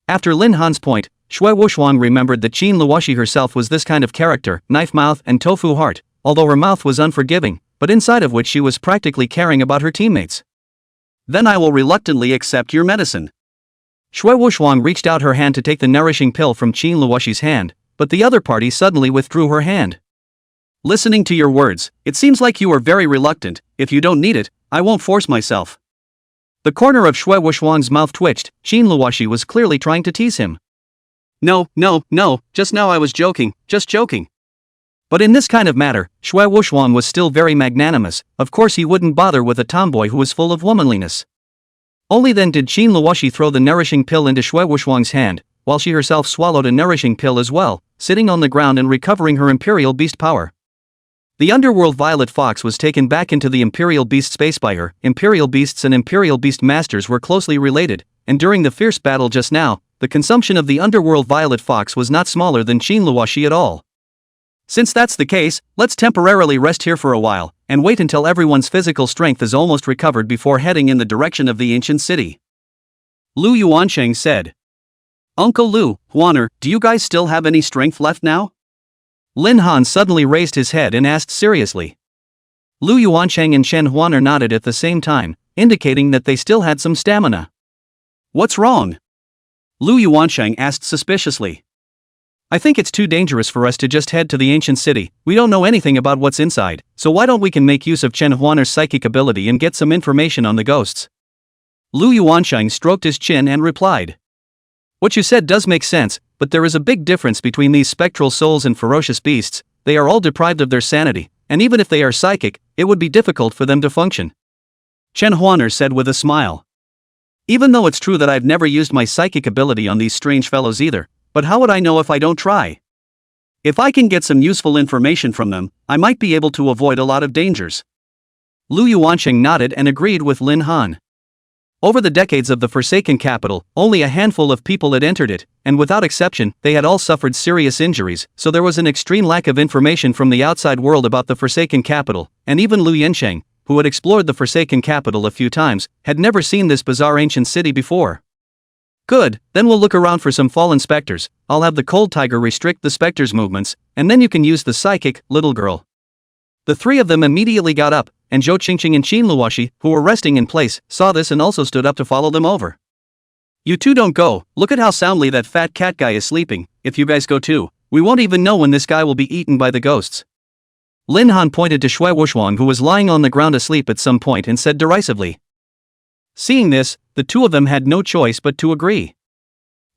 A: After Lin Han's point, Xue Wushuang remembered that Qin Luoshi herself was this kind of character, knife mouth and tofu heart, although her mouth was unforgiving, but inside of which she was practically caring about her teammates. Then I will reluctantly accept your medicine. Xue Wushuang reached out her hand to take the nourishing pill from Qin Luoshi's hand, but the other party suddenly withdrew her hand. Listening to your words, it seems like you are very reluctant. If you don't need it, I won't force myself. The corner of Xue Wushuang's mouth twitched. Qin Luoshi was clearly trying to tease him. No, just now I was joking, just joking. But in this kind of matter, Xue Wushuang was still very magnanimous. Of course he wouldn't bother with a tomboy who was full of womanliness. Only then did Qin Luoshi throw the nourishing pill into Xue Wushuang's hand, while she herself swallowed a nourishing pill as well, sitting on the ground and recovering her Imperial Beast power. The underworld Violet Fox was taken back into the Imperial Beast space by her. Imperial Beasts and Imperial Beast Masters were closely related, and during the fierce battle just now, the consumption of the underworld Violet Fox was not smaller than Qin Luoshi at all. Since that's the case, let's temporarily rest here for a while, and wait until everyone's physical strength is almost recovered before heading in the direction of the ancient city. Lu Yuansheng said. Uncle Lu, Huaner, do you guys still have any strength left now? Lin Han suddenly raised his head and asked seriously. Lu Yuansheng and Shen Huaner nodded at the same time, indicating that they still had some stamina. What's wrong? Lu Yuansheng asked suspiciously. I think it's too dangerous for us to just head to the ancient city. We don't know anything about what's inside, so why don't we can make use of Chen Huaner's psychic ability and get some information on the ghosts? Lu Yuansheng stroked his chin and replied. What you said does make sense, but there is a big difference between these spectral souls and ferocious beasts. They are all deprived of their sanity, and even if they are psychic, it would be difficult for them to function. Chen Huaner said with a smile. Even though it's true that I've never used my psychic ability on these strange fellows either, but how would I know if I don't try? If I can get some useful information from them, I might be able to avoid a lot of dangers. Lu Yuansheng nodded and agreed with Lin Han. Over the decades of the Forsaken capital, only a handful of people had entered it, and without exception, they had all suffered serious injuries, so there was an extreme lack of information from the outside world about the Forsaken capital, and even Lu Yansheng, who had explored the Forsaken capital a few times, had never seen this bizarre ancient city before. Good, then we'll look around for some fallen specters. I'll have the cold tiger restrict the specters' movements, and then you can use the psychic, little girl. The three of them immediately got up, and Zhou Qingqing and Qin Luoshi, who were resting in place, saw this and also stood up to follow them over. You two don't go, look at how soundly that fat cat guy is sleeping. If you guys go too, we won't even know when this guy will be eaten by the ghosts. Lin Han pointed to Shui Wushwang, who was lying on the ground asleep at some point, and said derisively. Seeing this, the two of them had no choice but to agree.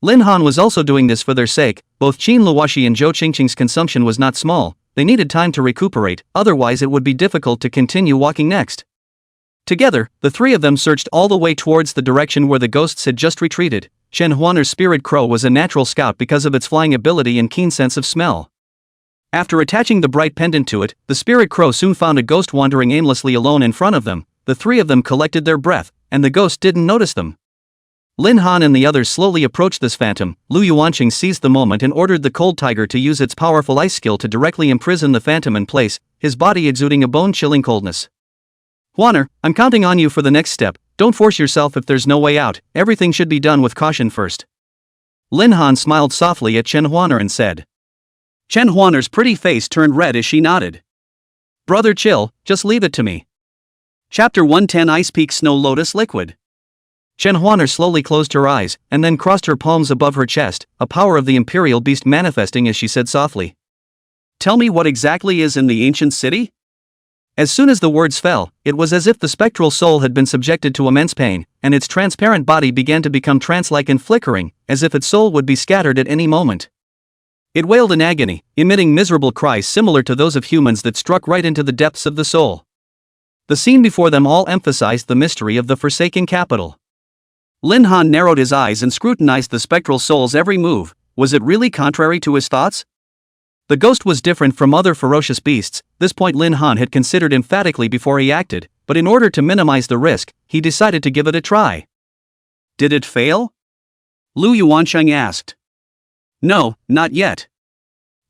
A: Lin Han was also doing this for their sake. Both Qin Luoxi and Zhou Qingqing's consumption was not small. They needed time to recuperate, otherwise it would be difficult to continue walking next. Together, the three of them searched all the way towards the direction where the ghosts had just retreated. Chen Huaner's spirit crow was a natural scout because of its flying ability and keen sense of smell. After attaching the bright pendant to it, the spirit crow soon found a ghost wandering aimlessly alone in front of them. The three of them collected their breath, and the ghost didn't notice them. Lin Han and the others slowly approached this phantom. Lu Yuanqing seized the moment and ordered the cold tiger to use its powerful ice skill to directly imprison the phantom in place, his body exuding a bone-chilling coldness. Huaner, I'm counting on you for the next step. Don't force yourself if there's no way out. Everything should be done with caution first. Lin Han smiled softly at Chen Huaner and said. Chen Huaner's pretty face turned red as she nodded. Brother, chill, just leave it to me. Chapter 110 Ice Peak Snow Lotus Liquid. Chen Huaner slowly closed her eyes, and then crossed her palms above her chest, a power of the imperial beast manifesting as she said softly. Tell me what exactly is in the ancient city? As soon as the words fell, it was as if the spectral soul had been subjected to immense pain, and its transparent body began to become trance-like and flickering, as if its soul would be scattered at any moment. It wailed in agony, emitting miserable cries similar to those of humans that struck right into the depths of the soul. The scene before them all emphasized the mystery of the forsaken capital. Lin Han narrowed his eyes and scrutinized the spectral soul's every move. Was it really contrary to his thoughts? The ghost was different from other ferocious beasts. This point Lin Han had considered emphatically before he acted, but in order to minimize the risk, he decided to give it a try. Did it fail? Lu Yuansheng asked. No, not yet.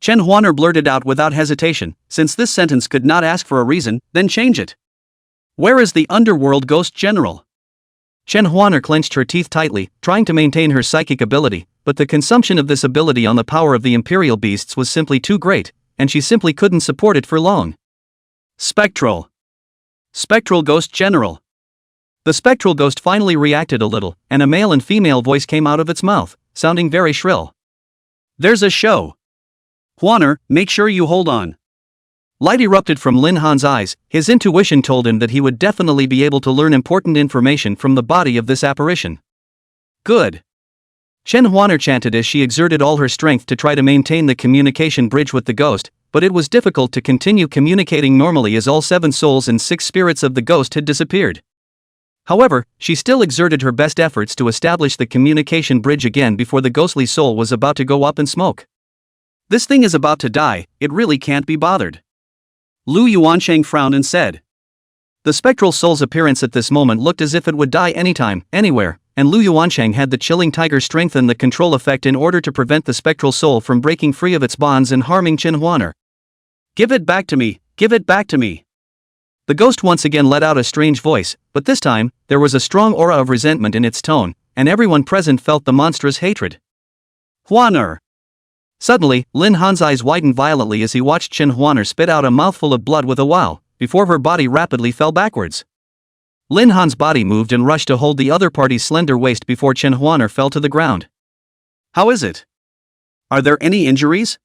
A: Chen Huaner blurted out without hesitation. Since this sentence could not ask for a reason, then change it. Where is the underworld ghost general? Chen Huaner clenched her teeth tightly, trying to maintain her psychic ability, but the consumption of this ability on the power of the imperial beasts was simply too great, and she simply couldn't support it for long. Spectral Ghost General. The spectral ghost finally reacted a little, and a male and female voice came out of its mouth, sounding very shrill. There's a show. Huaner, make sure you hold on. Light erupted from Lin Han's eyes. His intuition told him that he would definitely be able to learn important information from the body of this apparition. Good. Chen Huaner chanted as she exerted all her strength to try to maintain the communication bridge with the ghost, but it was difficult to continue communicating normally as all 7 souls and 6 spirits of the ghost had disappeared. However, she still exerted her best efforts to establish the communication bridge again before the ghostly soul was about to go up in smoke. This thing is about to die, it really can't be bothered. Lu Yuansheng frowned and said. The spectral soul's appearance at this moment looked as if it would die anytime, anywhere, and Lu Yuansheng had the chilling tiger strengthen the control effect in order to prevent the spectral soul from breaking free of its bonds and harming Chen Huaner. Give it back to me, give it back to me. The ghost once again let out a strange voice, but this time, there was a strong aura of resentment in its tone, and everyone present felt the monstrous hatred. Huaner! Suddenly, Lin Han's eyes widened violently as he watched Chen Huaner spit out a mouthful of blood with a wow, before her body rapidly fell backwards. Lin Han's body moved and rushed to hold the other party's slender waist before Chen Huaner fell to the ground. How is it? Are there any injuries?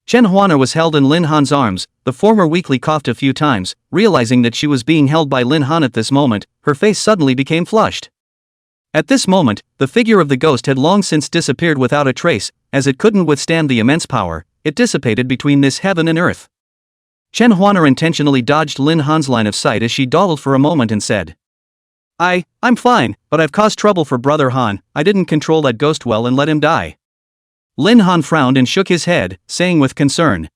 A: Chen Huaner was held in Lin Han's arms. The former weakly coughed a few times, realizing that she was being held by Lin Han at this moment. Her face suddenly became flushed. At this moment, the figure of the ghost had long since disappeared without a trace. As it couldn't withstand the immense power, it dissipated between this heaven and earth. Chen Huaner intentionally dodged Lin Han's line of sight as she dawdled for a moment and said. I'm fine, but I've caused trouble for Brother Han. I didn't control that ghost well and let him die. Lin Han frowned and shook his head, saying with concern.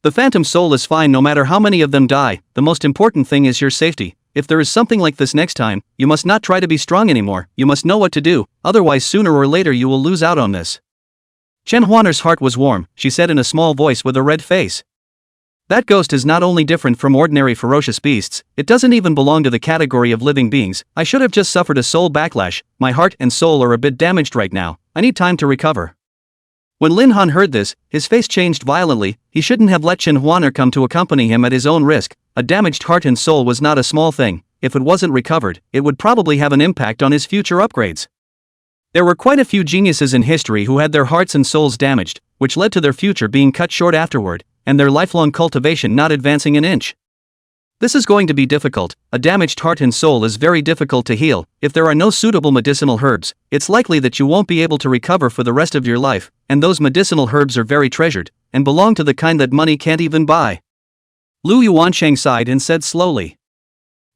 A: The phantom soul is fine no matter how many of them die. The most important thing is your safety. If there is something like this next time, you must not try to be strong anymore. You must know what to do, otherwise sooner or later you will lose out on this. Chen Huaner's heart was warm, she said in a small voice with a red face. That ghost is not only different from ordinary ferocious beasts, it doesn't even belong to the category of living beings. I should have just suffered a soul backlash. My heart and soul are a bit damaged right now. I need time to recover. When Lin Han heard this, his face changed violently. He shouldn't have let Chen Huaner come to accompany him at his own risk. A damaged heart and soul was not a small thing. If it wasn't recovered, it would probably have an impact on his future upgrades. There were quite a few geniuses in history who had their hearts and souls damaged, which led to their future being cut short afterward. and their lifelong cultivation not advancing an inch. This is going to be difficult. A damaged heart and soul is very difficult to heal. If there are no suitable medicinal herbs, it's likely that you won't be able to recover for the rest of your life, and those medicinal herbs are very treasured, and belong to the kind that money can't even buy. Lu Yuansheng sighed and said slowly.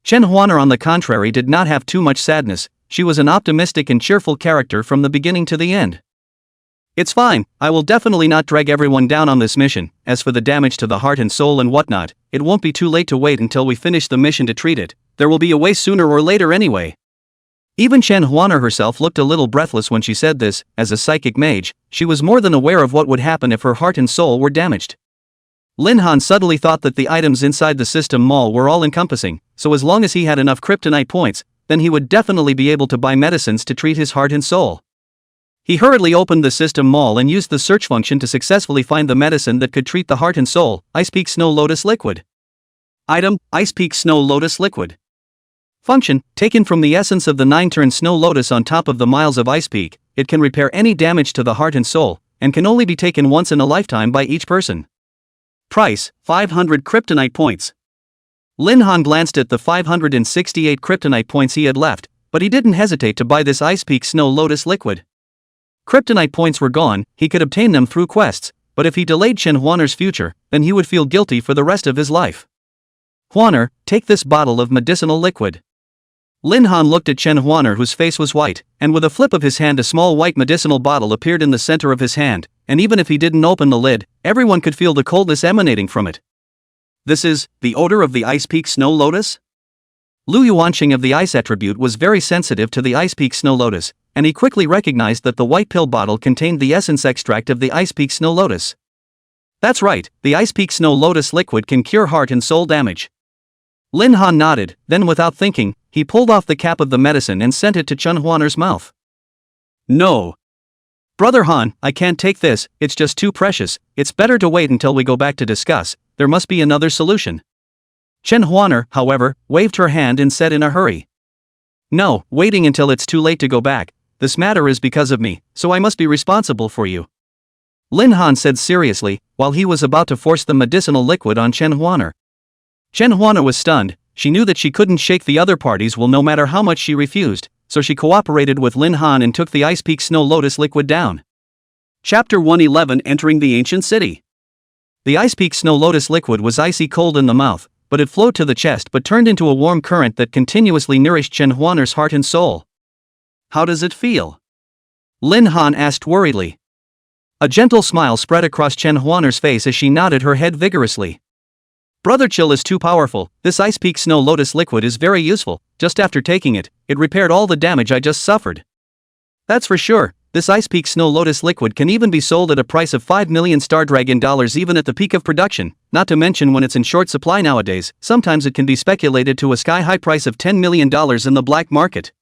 A: Chen Huaner, on the contrary, did not have too much sadness. She was an optimistic and cheerful character from the beginning to the end. It's fine, I will definitely not drag everyone down on this mission. As for the damage to the heart and soul and whatnot, it won't be too late to wait until we finish the mission to treat it. There will be a way sooner or later anyway. Even Chen Huaner herself looked a little breathless when she said this. As a psychic mage, she was more than aware of what would happen if her heart and soul were damaged. Lin Han suddenly thought that the items inside the system mall were all-encompassing, so as long as he had enough kryptonite points, then he would definitely be able to buy medicines to treat his heart and soul. He hurriedly opened the system mall and used the search function to successfully find the medicine that could treat the heart and soul. Ice Peak Snow Lotus Liquid. Item: Ice Peak Snow Lotus Liquid. Function: taken from the essence of the 9-turn snow lotus on top of the miles of Ice Peak, it can repair any damage to the heart and soul, and can only be taken once in a lifetime by each person. Price: 500 kryptonite points. Lin Han glanced at the 568 kryptonite points he had left, but he didn't hesitate to buy this Ice Peak Snow Lotus Liquid. Kryptonite points were gone, he could obtain them through quests, but if he delayed Chen Huaner's future, then he would feel guilty for the rest of his life. Huaner, take this bottle of medicinal liquid. Lin Han looked at Chen Huaner, whose face was white, and with a flip of his hand a small white medicinal bottle appeared in the center of his hand, and even if he didn't open the lid, everyone could feel the coldness emanating from it. This is the odor of the Ice Peak Snow Lotus? Lu Yuanqing of the Ice attribute was very sensitive to the Ice Peak Snow Lotus, and he quickly recognized that the white pill bottle contained the essence extract of the Ice Peak Snow Lotus. That's right, the Ice Peak Snow Lotus liquid can cure heart and soul damage. Lin Han nodded, then without thinking, he pulled off the cap of the medicine and sent it to Chen Huaner's mouth. No. Brother Han, I can't take this, it's just too precious, it's better to wait until we go back to discuss, there must be another solution. Chen Huaner, however, waved her hand and said in a hurry. No, waiting until it's too late to go back, this matter is because of me, so I must be responsible for you. Lin Han said seriously, while he was about to force the medicinal liquid on Chen Huaner. Chen Huaner was stunned. She knew that she couldn't shake the other party's will no matter how much she refused, so she cooperated with Lin Han and took the Ice Peak Snow Lotus liquid down. Chapter 111: Entering the Ancient City. The Ice Peak Snow Lotus liquid was icy cold in the mouth, but it flowed to the chest but turned into a warm current that continuously nourished Chen Huaner's heart and soul. How does it feel? Lin Han asked worriedly. A gentle smile spread across Chen Huaner's face as she nodded her head vigorously. Brother Chill is too powerful, this Ice Peak Snow Lotus liquid is very useful, just after taking it, it repaired all the damage I just suffered. That's for sure, this Ice Peak Snow Lotus liquid can even be sold at a price of 5 million Star Dragon dollars even at the peak of production, not to mention when it's in short supply nowadays, sometimes it can be speculated to a sky-high price of $10 million in the black market.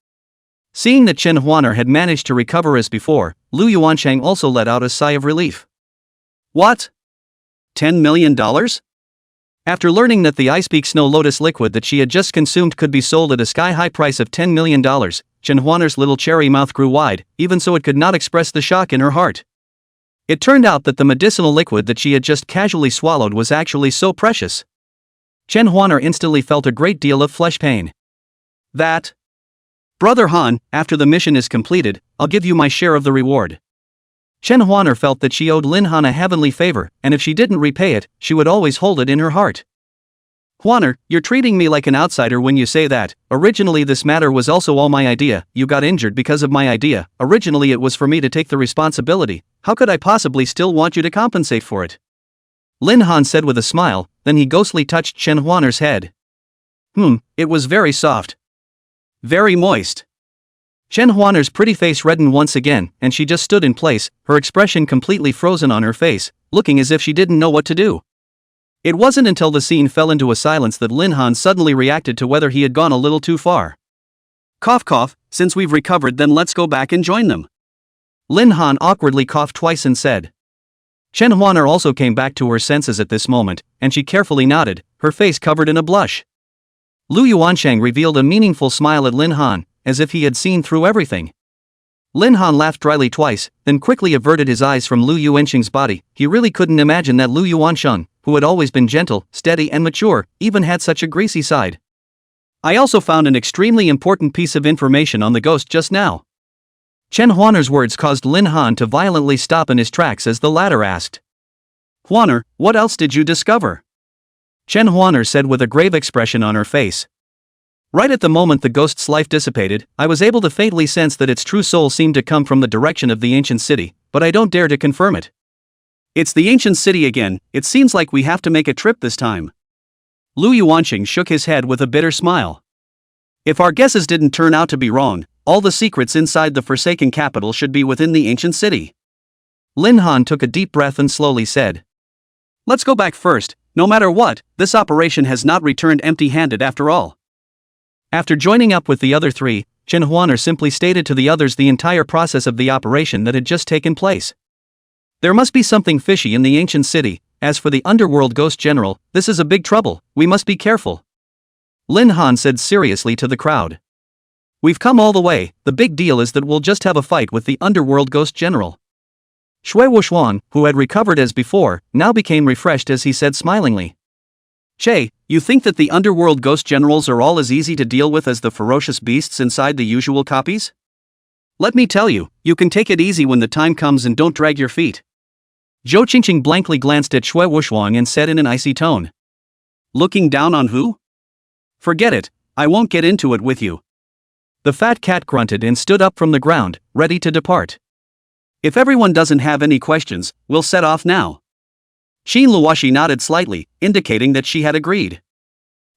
A: Seeing that Chen Huaner had managed to recover as before, Lu Yuansheng also let out a sigh of relief. What? $10 million? After learning that the Ice Peak Snow Lotus liquid that she had just consumed could be sold at a sky-high price of $10 million, Chen Huaner's little cherry mouth grew wide, even so it could not express the shock in her heart. It turned out that the medicinal liquid that she had just casually swallowed was actually so precious. Chen Huaner instantly felt a great deal of flesh pain. That. Brother Han, after the mission is completed, I'll give you my share of the reward. Chen Huaner felt that she owed Lin Han a heavenly favor, and if she didn't repay it, she would always hold it in her heart. Huaner, you're treating me like an outsider when you say that. Originally this matter was also all my idea, you got injured because of my idea, originally it was for me to take the responsibility, how could I possibly still want you to compensate for it? Lin Han said with a smile, then he ghostly touched Chen Huaner's head. It was very soft. Very moist. Chen Huaner's pretty face reddened once again, and she just stood in place, her expression completely frozen on her face, looking as if she didn't know what to do. It wasn't until the scene fell into a silence that Lin Han suddenly reacted to whether he had gone a little too far. Cough cough, since we've recovered then let's go back and join them. Lin Han awkwardly coughed twice and said. Chen Huaner also came back to her senses at this moment, and she carefully nodded, her face covered in a blush. Lu Yuansheng revealed a meaningful smile at Lin Han, as if he had seen through everything. Lin Han laughed dryly twice, then quickly averted his eyes from Lu Yuanxing's body. He really couldn't imagine that Lu Yuansheng, who had always been gentle, steady and mature, even had such a greasy side. I also found an extremely important piece of information on the ghost just now. Chen Huaner's words caused Lin Han to violently stop in his tracks as the latter asked. Huaner, what else did you discover? Chen Huaner said with a grave expression on her face. Right at the moment the ghost's life dissipated, I was able to faintly sense that its true soul seemed to come from the direction of the ancient city, but I don't dare to confirm it. It's the ancient city again, it seems like we have to make a trip this time. Lu Yuanxing shook his head with a bitter smile. If our guesses didn't turn out to be wrong, all the secrets inside the Forsaken capital should be within the ancient city. Lin Han took a deep breath and slowly said. Let's go back first, no matter what, this operation has not returned empty-handed after all. After joining up with the other three, Chen Huaner simply stated to the others the entire process of the operation that had just taken place. There must be something fishy in the ancient city. As for the underworld ghost general, this is a big trouble, we must be careful. Lin Han said seriously to the crowd. We've come all the way, the big deal is that we'll just have a fight with the underworld ghost general. Shui Wuxuan, who had recovered as before, now became refreshed as he said smilingly. Che, you think that the underworld ghost generals are all as easy to deal with as the ferocious beasts inside the usual copies? Let me tell you, you can take it easy when the time comes and don't drag your feet. Zhou Qingqing blankly glanced at Shui Wuxuan and said in an icy tone. Looking down on who? Forget it, I won't get into it with you. The fat cat grunted and stood up from the ground, ready to depart. If everyone doesn't have any questions, we'll set off now. Qin Luoxi nodded slightly, indicating that she had agreed.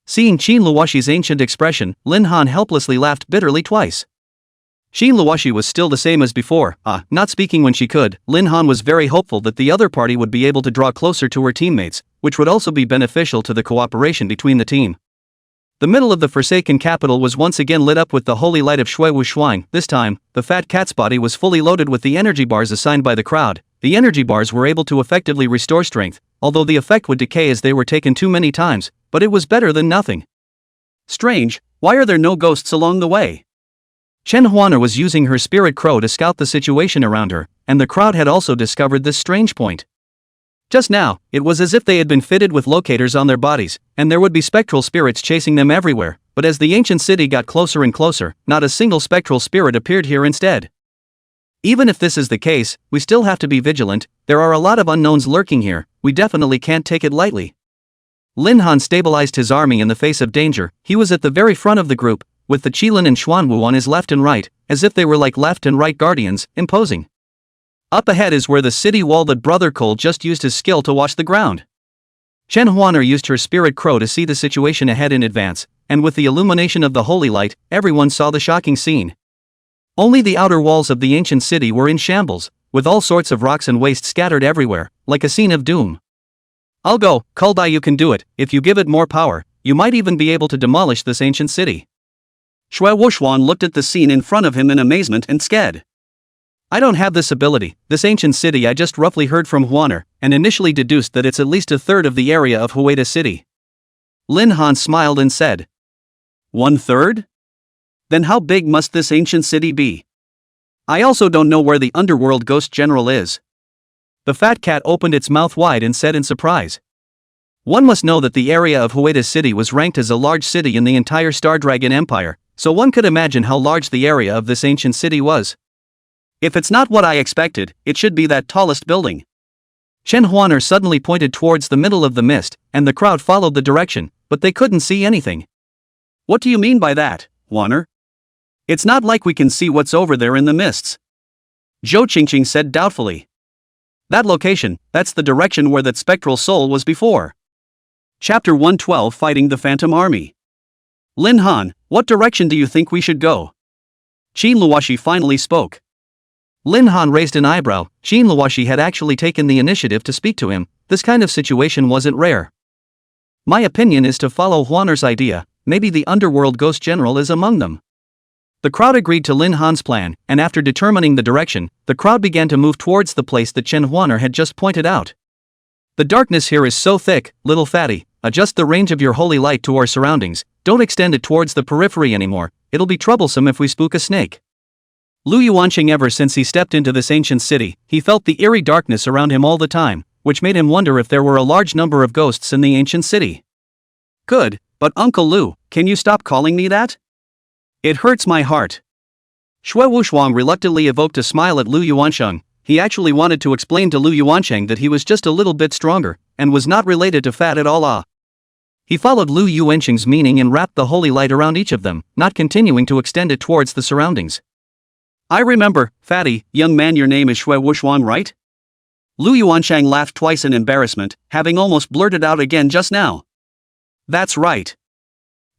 A: Seeing Qin Luoxi's ancient expression, Lin Han helplessly laughed bitterly twice. Qin Luoxi was still the same as before, not speaking when she could. Lin Han was very hopeful that the other party would be able to draw closer to her teammates, which would also be beneficial to the cooperation between the team. The middle of the Forsaken capital was once again lit up with the holy light of Shui Wuxuan. This time, the fat cat's body was fully loaded with the energy bars assigned by the crowd. The energy bars were able to effectively restore strength, although the effect would decay as they were taken too many times, but it was better than nothing. Strange, why are there no ghosts along the way? Chen Huaner was using her spirit crow to scout the situation around her, and the crowd had also discovered this strange point. Just now, it was as if they had been fitted with locators on their bodies, and there would be spectral spirits chasing them everywhere, but as the ancient city got closer and closer, not a single spectral spirit appeared here instead. Even if this is the case, we still have to be vigilant, there are a lot of unknowns lurking here, we definitely can't take it lightly. Lin Han stabilized his army in the face of danger. He was at the very front of the group, with the Qilin and Xuanwu on his left and right, as if they were like left and right guardians, imposing. Up ahead is where the city wall that Brother Cole just used his skill to watch the ground. Chen Huaner used her spirit crow to see the situation ahead in advance, and with the illumination of the holy light, everyone saw the shocking scene. Only the outer walls of the ancient city were in shambles, with all sorts of rocks and waste scattered everywhere, like a scene of doom. I'll go, Kuldai, you can do it. If you give it more power, you might even be able to demolish this ancient city. Shui Wuxuan looked at the scene in front of him in amazement and sked. I don't have this ability. This ancient city I just roughly heard from Huaner, and initially deduced that it's at least a third of the area of Hueda City. Lin Han smiled and said. 1/3? Then how big must this ancient city be? I also don't know where the underworld ghost general is. The fat cat opened its mouth wide and said in surprise. One must know that the area of Hueda City was ranked as a large city in the entire Star Dragon Empire, so one could imagine how large the area of this ancient city was. If it's not what I expected, it should be that tallest building. Chen Huaner suddenly pointed towards the middle of the mist, and the crowd followed the direction, but they couldn't see anything. What do you mean by that, Huaner? It's not like we can see what's over there in the mists. Zhou Qingqing said doubtfully. That location, that's the direction where that spectral soul was before. Chapter 112, Fighting the Phantom Army. Lin Han, what direction do you think we should go? Qin Luoxi finally spoke. Lin Han raised an eyebrow. Qin Luoxi had actually taken the initiative to speak to him. This kind of situation wasn't rare. My opinion is to follow Huaner's idea, maybe the underworld ghost general is among them. The crowd agreed to Lin Han's plan, and after determining the direction, the crowd began to move towards the place that Chen Huaner had just pointed out. The darkness here is so thick, little fatty, adjust the range of your holy light to our surroundings, don't extend it towards the periphery anymore, it'll be troublesome if we spook a snake. Lu Yuanqing, ever since he stepped into this ancient city, he felt the eerie darkness around him all the time, which made him wonder if there were a large number of ghosts in the ancient city. Good, but Uncle Lu, can you stop calling me that? It hurts my heart. Xue Wushuang reluctantly evoked a smile at Lu Yuansheng. He actually wanted to explain to Lu Yuansheng that he was just a little bit stronger, and was not related to Fat at all. He followed Lu Yuansheng's meaning and wrapped the holy light around each of them, not continuing to extend it towards the surroundings. I remember, Fatty, young man, your name is Xue Wushuang, right? Lu Yuansheng laughed twice in embarrassment, having almost blurted out again just now. That's right.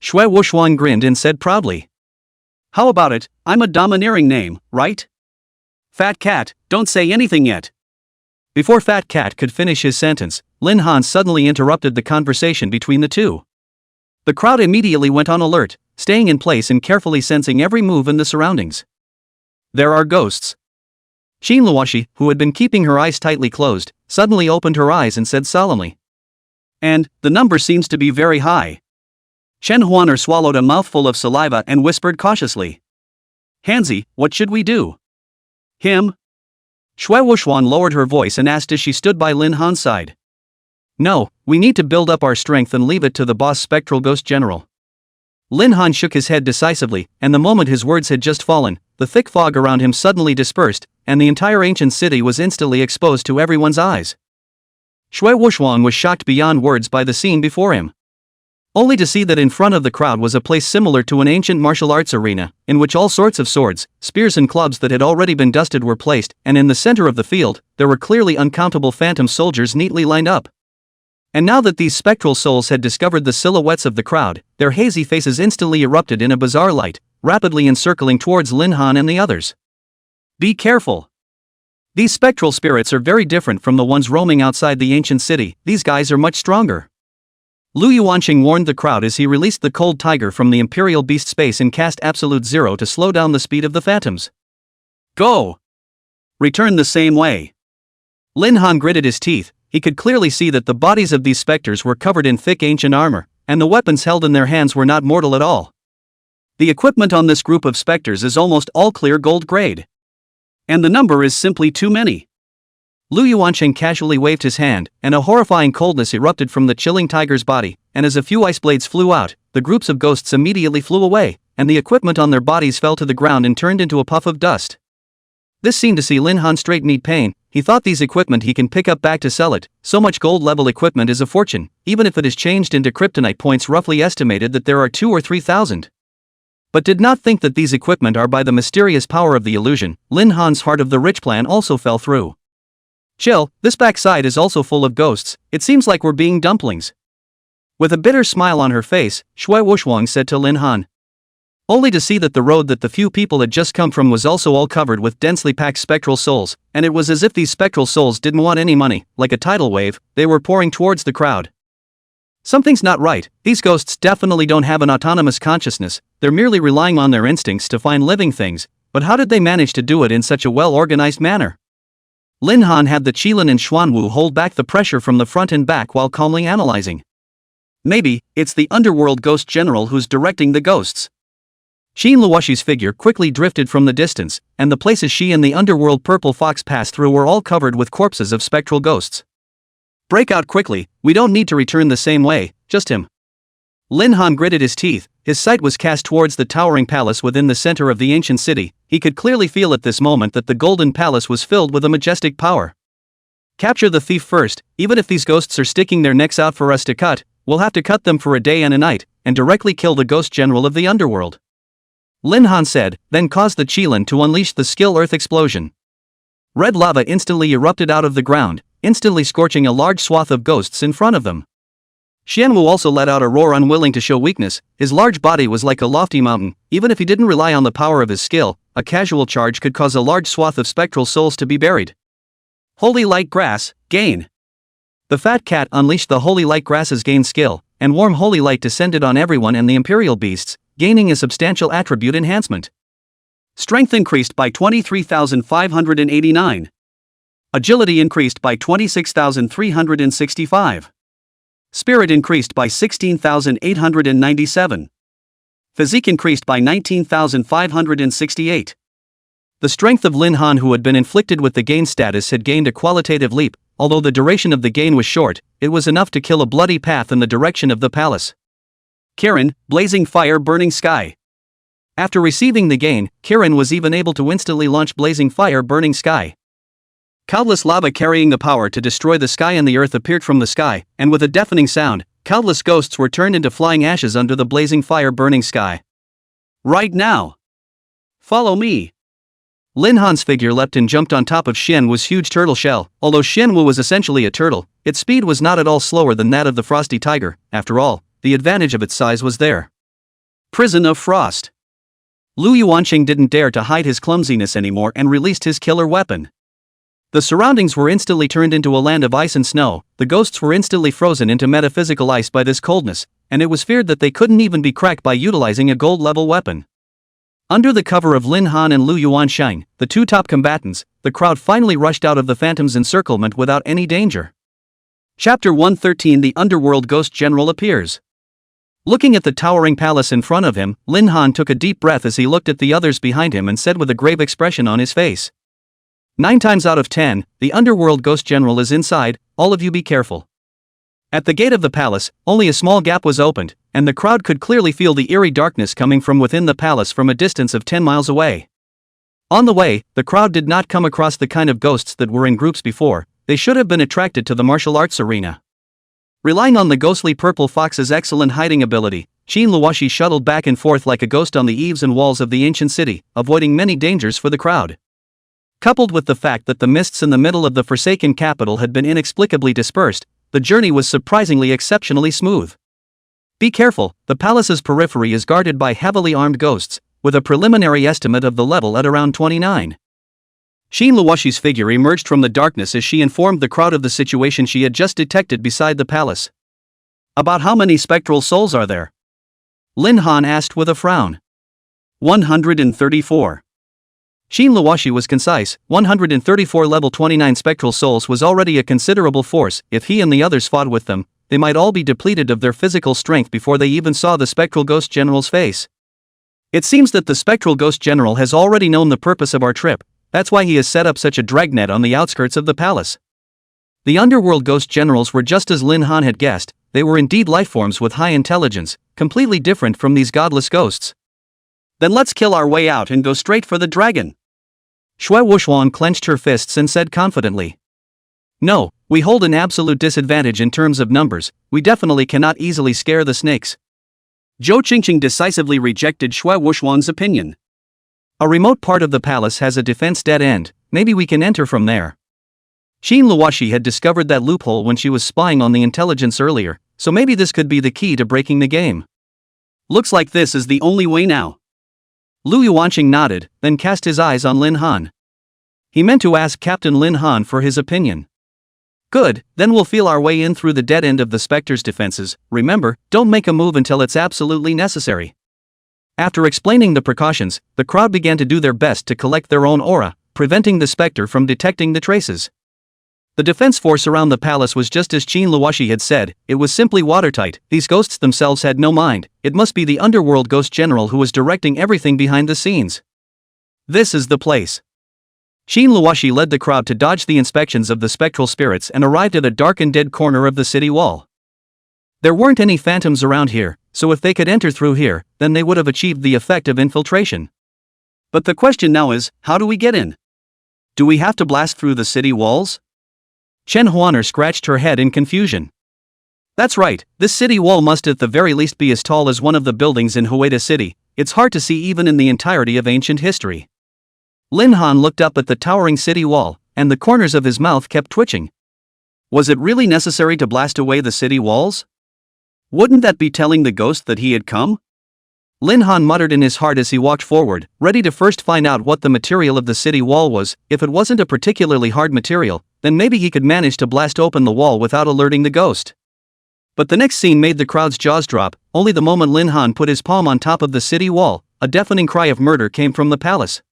A: Xue Wushuang grinned and said proudly. How about it, I'm a domineering name, right? Fat Cat, don't say anything yet. Before Fat Cat could finish his sentence, Lin Han suddenly interrupted the conversation between the two. The crowd immediately went on alert, staying in place and carefully sensing every move in the surroundings. There are ghosts. Xin Luoshi, who had been keeping her eyes tightly closed, suddenly opened her eyes and said solemnly. And, the number seems to be very high. Chen Huaner swallowed a mouthful of saliva and whispered cautiously. Hanzi, what should we do? Him? Xue Wushuan lowered her voice and asked as she stood by Lin Han's side. No, we need to build up our strength and leave it to the boss spectral ghost general. Lin Han shook his head decisively, and the moment his words had just fallen, the thick fog around him suddenly dispersed, and the entire ancient city was instantly exposed to everyone's eyes. Xue Wushuan was shocked beyond words by the scene before him. Only to see that in front of the crowd was a place similar to an ancient martial arts arena, in which all sorts of swords, spears and clubs that had already been dusted were placed, and in the center of the field, there were clearly uncountable phantom soldiers neatly lined up. And now that these spectral souls had discovered the silhouettes of the crowd, their hazy faces instantly erupted in a bizarre light, rapidly encircling towards Lin Han and the others. Be careful. These spectral spirits are very different from the ones roaming outside the ancient city. These guys are much stronger. Lu Yuanqing warned the crowd as he released the cold tiger from the Imperial Beast space and cast Absolute Zero to slow down the speed of the phantoms. Go! Return the same way. Lin Han gritted his teeth. He could clearly see that the bodies of these specters were covered in thick ancient armor, and the weapons held in their hands were not mortal at all. The equipment on this group of specters is almost all clear gold grade. And the number is simply too many. Lu Yuanqing casually waved his hand, and a horrifying coldness erupted from the chilling tiger's body, and as a few ice blades flew out, the groups of ghosts immediately flew away, and the equipment on their bodies fell to the ground and turned into a puff of dust. This seemed to see Lin Han straight need pain. He thought these equipment he can pick up back to sell it. So much gold level equipment is a fortune, even if it is changed into kryptonite points. Roughly estimated that there are 2,000 or 3,000. But did not think that these equipment are by the mysterious power of the illusion. Lin Han's heart of the rich plan also fell through. Chill, this backside is also full of ghosts. It seems like we're being dumplings. With a bitter smile on her face, Xue Wushuang said to Lin Han. Only to see that the road that the few people had just come from was also all covered with densely packed spectral souls, and it was as if these spectral souls didn't want any money. Like a tidal wave, they were pouring towards the crowd. Something's not right. These ghosts definitely don't have an autonomous consciousness. They're merely relying on their instincts to find living things, but how did they manage to do it in such a well-organized manner? Lin Han had the Qilin and Xuanwu hold back the pressure from the front and back while calmly analyzing. Maybe, it's the underworld ghost general who's directing the ghosts. Xin Luoshi's figure quickly drifted from the distance, and the places she and the underworld purple fox passed through were all covered with corpses of spectral ghosts. Break out quickly, we don't need to return the same way, just him. Lin Han gritted his teeth. His sight was cast towards the towering palace within the center of the ancient city. He could clearly feel at this moment that the golden palace was filled with a majestic power. Capture the thief first. Even if these ghosts are sticking their necks out for us to cut, we'll have to cut them for a day and a night, and directly kill the ghost general of the underworld. Lin Han said, then caused the Qilin to unleash the skill earth explosion. Red lava instantly erupted out of the ground, instantly scorching a large swath of ghosts in front of them. Xianwu also let out a roar, unwilling to show weakness. His large body was like a lofty mountain. Even if he didn't rely on the power of his skill, a casual charge could cause a large swath of spectral souls to be buried. Holy light grass, gain. The fat cat unleashed the holy light grass's gain skill, and warm holy light descended on everyone and the imperial beasts, gaining a substantial attribute enhancement. Strength increased by 23,589. Agility increased by 26,365. Spirit increased by 16,897. Physique increased by 19,568. The strength of Lin Han, who had been inflicted with the gain status, had gained a qualitative leap. Although the duration of the gain was short, it was enough to kill a bloody path in the direction of the palace. Kirin, blazing fire, burning sky. After receiving the gain, Kirin was even able to instantly launch blazing fire, burning sky. Countless lava carrying the power to destroy the sky and the earth appeared from the sky, and with a deafening sound, countless ghosts were turned into flying ashes under the blazing fire, burning sky. Right now! Follow me! Lin Han's figure leapt and jumped on top of Xianwu's huge turtle shell. Although Xianwu was essentially a turtle, its speed was not at all slower than that of the frosty tiger. After all, the advantage of its size was there. Prison of Frost. Lu Yuanqing didn't dare to hide his clumsiness anymore and released his killer weapon. The surroundings were instantly turned into a land of ice and snow. The ghosts were instantly frozen into metaphysical ice by this coldness, and it was feared that they couldn't even be cracked by utilizing a gold-level weapon. Under the cover of Lin Han and Lu Yuanqing, the two top combatants, the crowd finally rushed out of the Phantom's encirclement without any danger. Chapter 113. The Underworld Ghost General appears. Looking at the towering palace in front of him, Lin Han took a deep breath as he looked at the others behind him and said with a grave expression on his face, 9 times out of 10, the Underworld Ghost General is inside, all of you be careful. At the gate of the palace, only a small gap was opened, and the crowd could clearly feel the eerie darkness coming from within the palace from a distance of 10 miles away. On the way, the crowd did not come across the kind of ghosts that were in groups before. They should have been attracted to the martial arts arena. Relying on the ghostly purple fox's excellent hiding ability, Qin Luoxi shuttled back and forth like a ghost on the eaves and walls of the ancient city, avoiding many dangers for the crowd. Coupled with the fact that the mists in the middle of the forsaken capital had been inexplicably dispersed, the journey was surprisingly exceptionally smooth. Be careful, the palace's periphery is guarded by heavily armed ghosts, with a preliminary estimate of the level at around 29. Qin Luoxi's figure emerged from the darkness as she informed the crowd of the situation she had just detected beside the palace. About how many spectral souls are there? Lin Han asked with a frown. 134. Qin Luoxi was concise. 134 level 29 spectral souls was already a considerable force. If he and the others fought with them, they might all be depleted of their physical strength before they even saw the spectral ghost general's face. It seems that the spectral ghost general has already known the purpose of our trip. That's why he has set up such a dragnet on the outskirts of the palace. The underworld ghost generals were just as Lin Han had guessed. They were indeed lifeforms with high intelligence, completely different from these godless ghosts. Then let's kill our way out and go straight for the dragon. Shui Wuxuan clenched her fists and said confidently. No, we hold an absolute disadvantage in terms of numbers. We definitely cannot easily scare the snakes. Zhou Qingqing decisively rejected Shui Wuxuan's opinion. A remote part of the palace has a defense dead end. Maybe we can enter from there. Qin Luoxi had discovered that loophole when she was spying on the intelligence earlier, so maybe this could be the key to breaking the game. Looks like this is the only way now. Lu Yuanqing nodded, then cast his eyes on Lin Han. He meant to ask Captain Lin Han for his opinion. Good, then we'll feel our way in through the dead end of the Spectre's defenses. Remember, don't make a move until it's absolutely necessary. After explaining the precautions, the crowd began to do their best to collect their own aura, preventing the Spectre from detecting the traces. The defense force around the palace was just as Qin Luoxi had said. It was simply watertight. These ghosts themselves had no mind. It must be the underworld ghost general who was directing everything behind the scenes. This is the place. Qin Luoxi led the crowd to dodge the inspections of the spectral spirits and arrived at a dark and dead corner of the city wall. There weren't any phantoms around here, so if they could enter through here, then they would have achieved the effect of infiltration. But the question now is, how do we get in? Do we have to blast through the city walls? Chen Huaner scratched her head in confusion. That's right, this city wall must at the very least be as tall as one of the buildings in Hueda City. It's hard to see even in the entirety of ancient history. Lin Han looked up at the towering city wall, and the corners of his mouth kept twitching. Was it really necessary to blast away the city walls? Wouldn't that be telling the ghost that he had come? Lin Han muttered in his heart as he walked forward, ready to first find out what the material of the city wall was. If it wasn't a particularly hard material, then maybe he could manage to blast open the wall without alerting the ghost. But the next scene made the crowd's jaws drop. Only the moment Lin Han put his palm on top of the city wall, a deafening cry of murder came from the palace.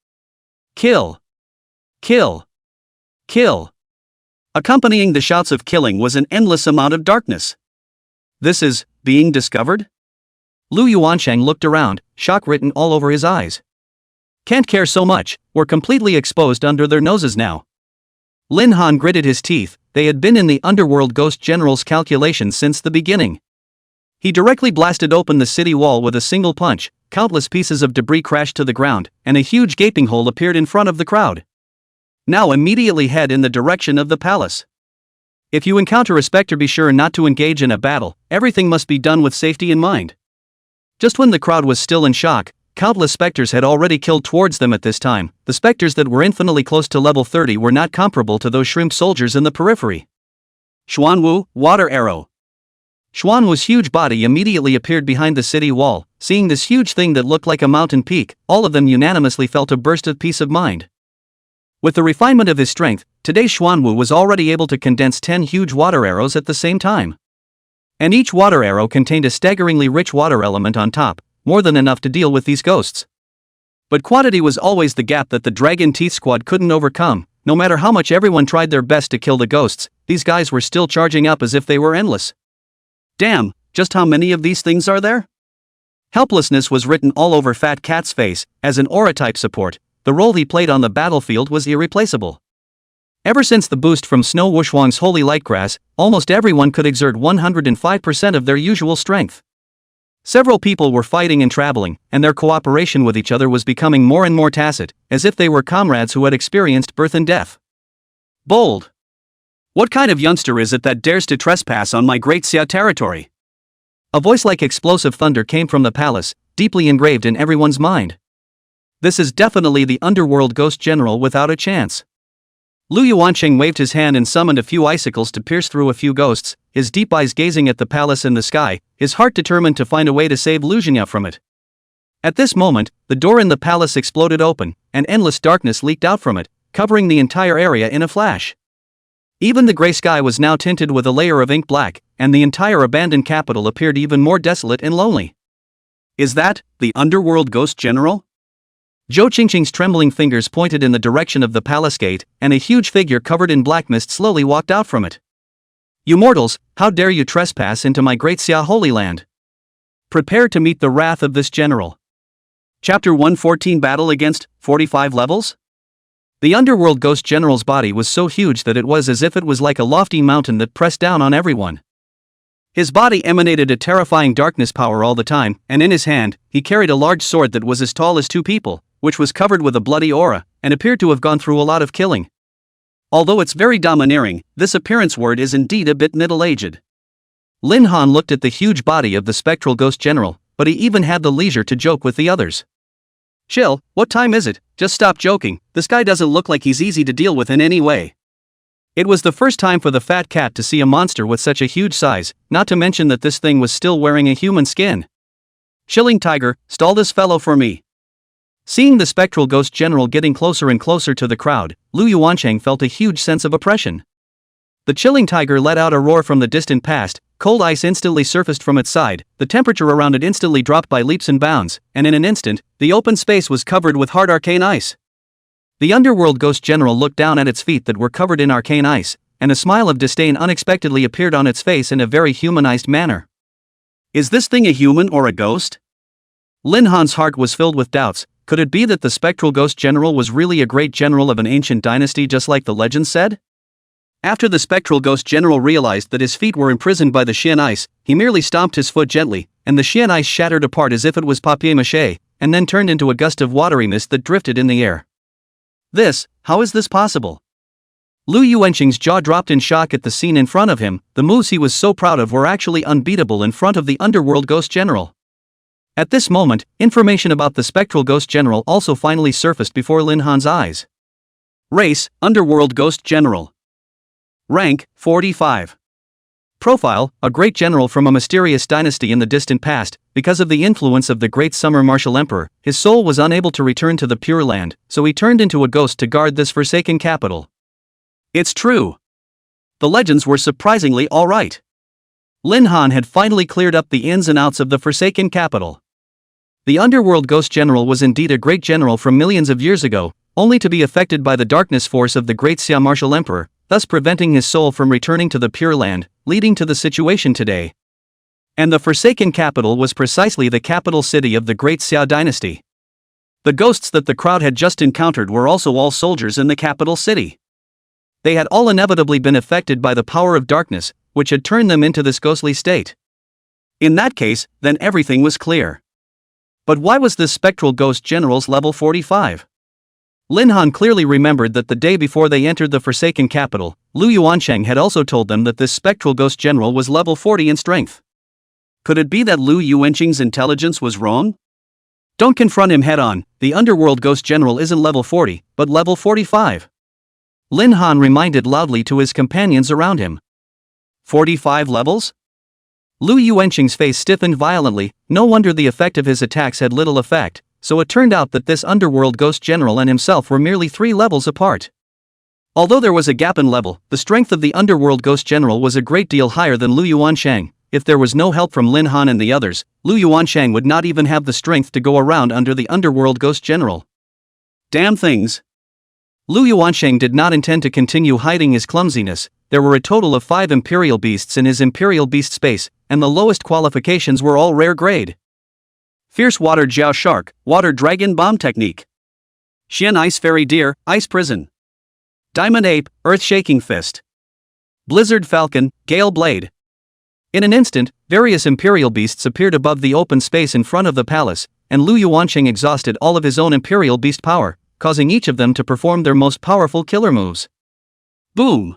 A: Kill! Kill! Kill! Accompanying the shouts of killing was an endless amount of darkness. This is being discovered? Lu Yuanqing looked around, shock written all over his eyes. Can't care so much, were completely exposed under their noses now. Lin Han gritted his teeth. They had been in the underworld ghost general's calculations since the beginning. He directly blasted open the city wall with a single punch. Countless pieces of debris crashed to the ground, and a huge gaping hole appeared in front of the crowd. Now immediately head in the direction of the palace. If you encounter a specter, be sure not to engage in a battle. Everything must be done with safety in mind. Just when the crowd was still in shock, countless specters had already killed towards them at this time. The specters that were infinitely close to level 30 were not comparable to those shrimp soldiers in the periphery. Xuanwu, water arrow. Xuanwu's huge body immediately appeared behind the city wall. Seeing this huge thing that looked like a mountain peak, all of them unanimously felt a burst of peace of mind. With the refinement of his strength, today Xuanwu was already able to condense 10 huge water arrows at the same time. And each water arrow contained a staggeringly rich water element on top, more than enough to deal with these ghosts. But quantity was always the gap that the Dragon Teeth Squad couldn't overcome. No matter how much everyone tried their best to kill the ghosts, these guys were still charging up as if they were endless. Damn, just how many of these things are there? Helplessness was written all over Fat Cat's face. As an aura-type support, the role he played on the battlefield was irreplaceable. Ever since the boost from Snow Wushwang's Holy Lightgrass, almost everyone could exert 105% of their usual strength. Several people were fighting and traveling, and their cooperation with each other was becoming more and more tacit, as if they were comrades who had experienced birth and death. Bold. What kind of youngster is it that dares to trespass on my Great Xia territory? A voice like explosive thunder came from the palace, deeply engraved in everyone's mind. This is definitely the underworld ghost general without a chance. Lu Yuanqing waved his hand and summoned a few icicles to pierce through a few ghosts, his deep eyes gazing at the palace and the sky, his heart determined to find a way to save Lu Xingya from it. At this moment, the door in the palace exploded open, and endless darkness leaked out from it, covering the entire area in a flash. Even the gray sky was now tinted with a layer of ink black, and the entire abandoned capital appeared even more desolate and lonely. Is that the underworld ghost general? Zhou Qingqing's trembling fingers pointed in the direction of the palace gate, and a huge figure covered in black mist slowly walked out from it. You mortals, how dare you trespass into my Great Xia Holy Land? Prepare to meet the wrath of this general. Chapter 114 Battle against 45 levels? The underworld ghost general's body was so huge that it was as if it was like a lofty mountain that pressed down on everyone. His body emanated a terrifying darkness power all the time, and in his hand, he carried a large sword that was as tall as two people, which was covered with a bloody aura, and appeared to have gone through a lot of killing. Although it's very domineering, this appearance word is indeed a bit middle-aged. Lin Han looked at the huge body of the spectral ghost general, but he even had the leisure to joke with the others. Chill, what time is it? Just stop joking, this guy doesn't look like he's easy to deal with in any way. It was the first time for the fat cat to see a monster with such a huge size, not to mention that this thing was still wearing a human skin. Chilling Tiger, stall this fellow for me. Seeing the spectral ghost general getting closer and closer to the crowd, Lu Yuanqing felt a huge sense of oppression. The chilling tiger let out a roar from the distant past, cold ice instantly surfaced from its side, the temperature around it instantly dropped by leaps and bounds, and in an instant, the open space was covered with hard arcane ice. The underworld ghost general looked down at its feet that were covered in arcane ice, and a smile of disdain unexpectedly appeared on its face in a very humanized manner. Is this thing a human or a ghost? Lin Han's heart was filled with doubts. Could it be that the spectral ghost general was really a great general of an ancient dynasty just like the legend said? After the spectral ghost general realized that his feet were imprisoned by the Xian ice, he merely stomped his foot gently, and the Xian ice shattered apart as if it was papier-mâché, and then turned into a gust of watery mist that drifted in the air. How is this possible? Lu Yuanqing's jaw dropped in shock at the scene in front of him. The moves he was so proud of were actually unbeatable in front of the underworld ghost general. At this moment, information about the spectral ghost general also finally surfaced before Lin Han's eyes. Race, Underworld Ghost General. Rank, 45. Profile, a great general from a mysterious dynasty in the distant past. Because of the influence of the great summer martial emperor, his soul was unable to return to the Pure Land, so he turned into a ghost to guard this forsaken capital. It's true. The legends were surprisingly alright. Lin Han had finally cleared up the ins and outs of the forsaken capital. The underworld ghost general was indeed a great general from millions of years ago, only to be affected by the darkness force of the great Xia martial emperor, thus preventing his soul from returning to the Pure Land, leading to the situation today. And the forsaken capital was precisely the capital city of the great Xia dynasty. The ghosts that the crowd had just encountered were also all soldiers in the capital city. They had all inevitably been affected by the power of darkness, which had turned them into this ghostly state. In that case, then everything was clear. But why was this spectral ghost general's level 45? Lin Han clearly remembered that the day before they entered the Forsaken capital, Lu Yuansheng had also told them that this spectral ghost general was level 40 in strength. Could it be that Lu Yuansheng's intelligence was wrong? Don't confront him head-on, the underworld ghost general isn't level 40, but level 45. Lin Han reminded loudly to his companions around him. 45 levels? Lu Yuansheng's face stiffened violently. No wonder the effect of his attacks had little effect, so it turned out that this underworld ghost general and himself were merely 3 levels apart. Although there was a gap in level, the strength of the underworld ghost general was a great deal higher than Lu Yuansheng. If there was no help from Lin Han and the others, Lu Yuansheng would not even have the strength to go around under the underworld ghost general. Damn things. Lu Yuansheng did not intend to continue hiding his clumsiness. There were a total of 5 imperial beasts in his imperial beast space, and the lowest qualifications were all rare grade. Fierce water Jiao Shark, Water Dragon Bomb Technique. Xian Ice Fairy Deer, Ice Prison. Diamond Ape, Earth Shaking Fist. Blizzard Falcon, Gale Blade. In an instant, various imperial beasts appeared above the open space in front of the palace, and Lu Yuansheng exhausted all of his own imperial beast power, causing each of them to perform their most powerful killer moves. Boom!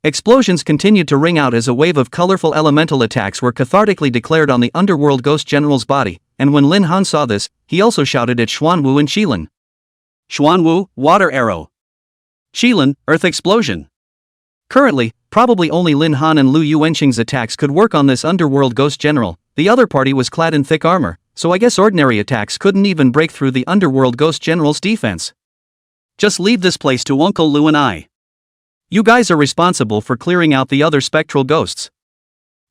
A: Explosions continued to ring out as a wave of colorful elemental attacks were cathartically declared on the underworld ghost general's body, and when Lin Han saw this, he also shouted at Xuanwu and Qilin. Xuanwu, Water Arrow. Qilin, Earth Explosion. Currently, probably only Lin Han and Lu Yuansheng's attacks could work on this underworld ghost general. The other party was clad in thick armor, so I guess ordinary attacks couldn't even break through the underworld ghost general's defense. Just leave this place to Uncle Lu and I. You guys are responsible for clearing out the other spectral ghosts.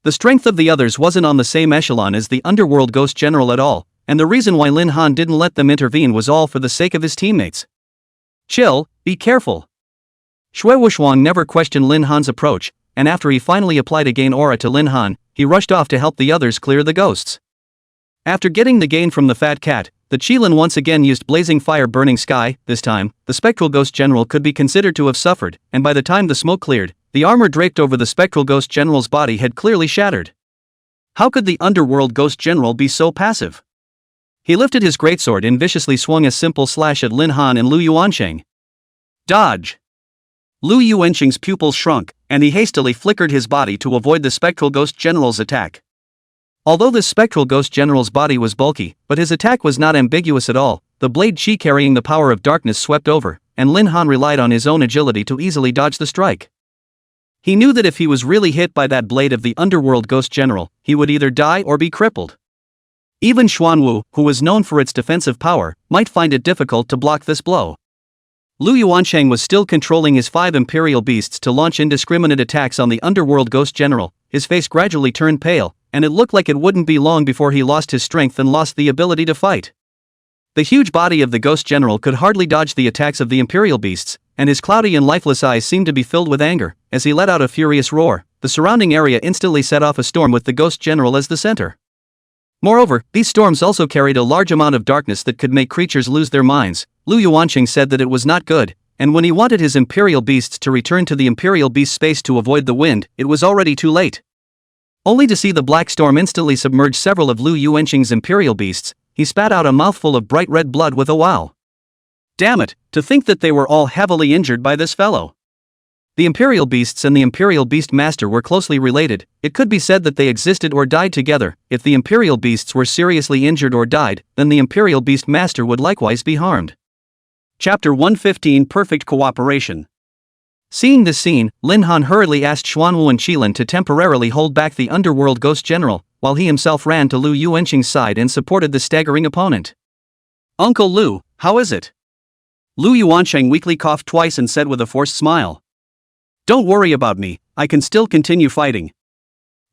A: The strength of the others wasn't on the same echelon as the underworld ghost general at all, and the reason why Lin Han didn't let them intervene was all for the sake of his teammates. Chill, be careful. Xue Wuxuang never questioned Lin Han's approach, and after he finally applied a gain aura to Lin Han, he rushed off to help the others clear the ghosts. After getting the gain from the fat cat, the Qilin once again used blazing fire burning sky. This time, the spectral ghost general could be considered to have suffered, and by the time the smoke cleared, the armor draped over the spectral ghost general's body had clearly shattered. How could the underworld ghost general be so passive? He lifted his greatsword and viciously swung a simple slash at Lin Han and Lu Yuansheng. Dodge! Lu Yuansheng's pupils shrunk, and he hastily flickered his body to avoid the spectral ghost general's attack. Although this spectral ghost general's body was bulky, but his attack was not ambiguous at all. The blade chi carrying the power of darkness swept over, and Lin Han relied on his own agility to easily dodge the strike. He knew that if he was really hit by that blade of the underworld ghost general, he would either die or be crippled. Even Xuanwu, who was known for its defensive power, might find it difficult to block this blow. Lu Yuansheng was still controlling his 5 imperial beasts to launch indiscriminate attacks on the underworld ghost general. His face gradually turned pale, and it looked like it wouldn't be long before he lost his strength and lost the ability to fight. The huge body of the ghost general could hardly dodge the attacks of the imperial beasts, and his cloudy and lifeless eyes seemed to be filled with anger. As he let out a furious roar, the surrounding area instantly set off a storm with the ghost general as the center. Moreover, these storms also carried a large amount of darkness that could make creatures lose their minds. Lu Yuansheng said that it was not good, and when he wanted his imperial beasts to return to the imperial beast space to avoid the wind, it was already too late. Only to see the black storm instantly submerge several of Lu Yuansheng's imperial beasts, he spat out a mouthful of bright red blood with a wow. Damn it, to think that they were all heavily injured by this fellow. The imperial beasts and the imperial beast master were closely related. It could be said that they existed or died together. If the imperial beasts were seriously injured or died, then the imperial beast master would likewise be harmed. Chapter 115 Perfect Cooperation. Seeing this scene, Lin Han hurriedly asked Xuanwu and Qilin to temporarily hold back the underworld ghost general, while he himself ran to Lu Yuansheng's side and supported the staggering opponent. Uncle Lu, how is it? Lu Yuansheng weakly coughed twice and said with a forced smile. Don't worry about me, I can still continue fighting.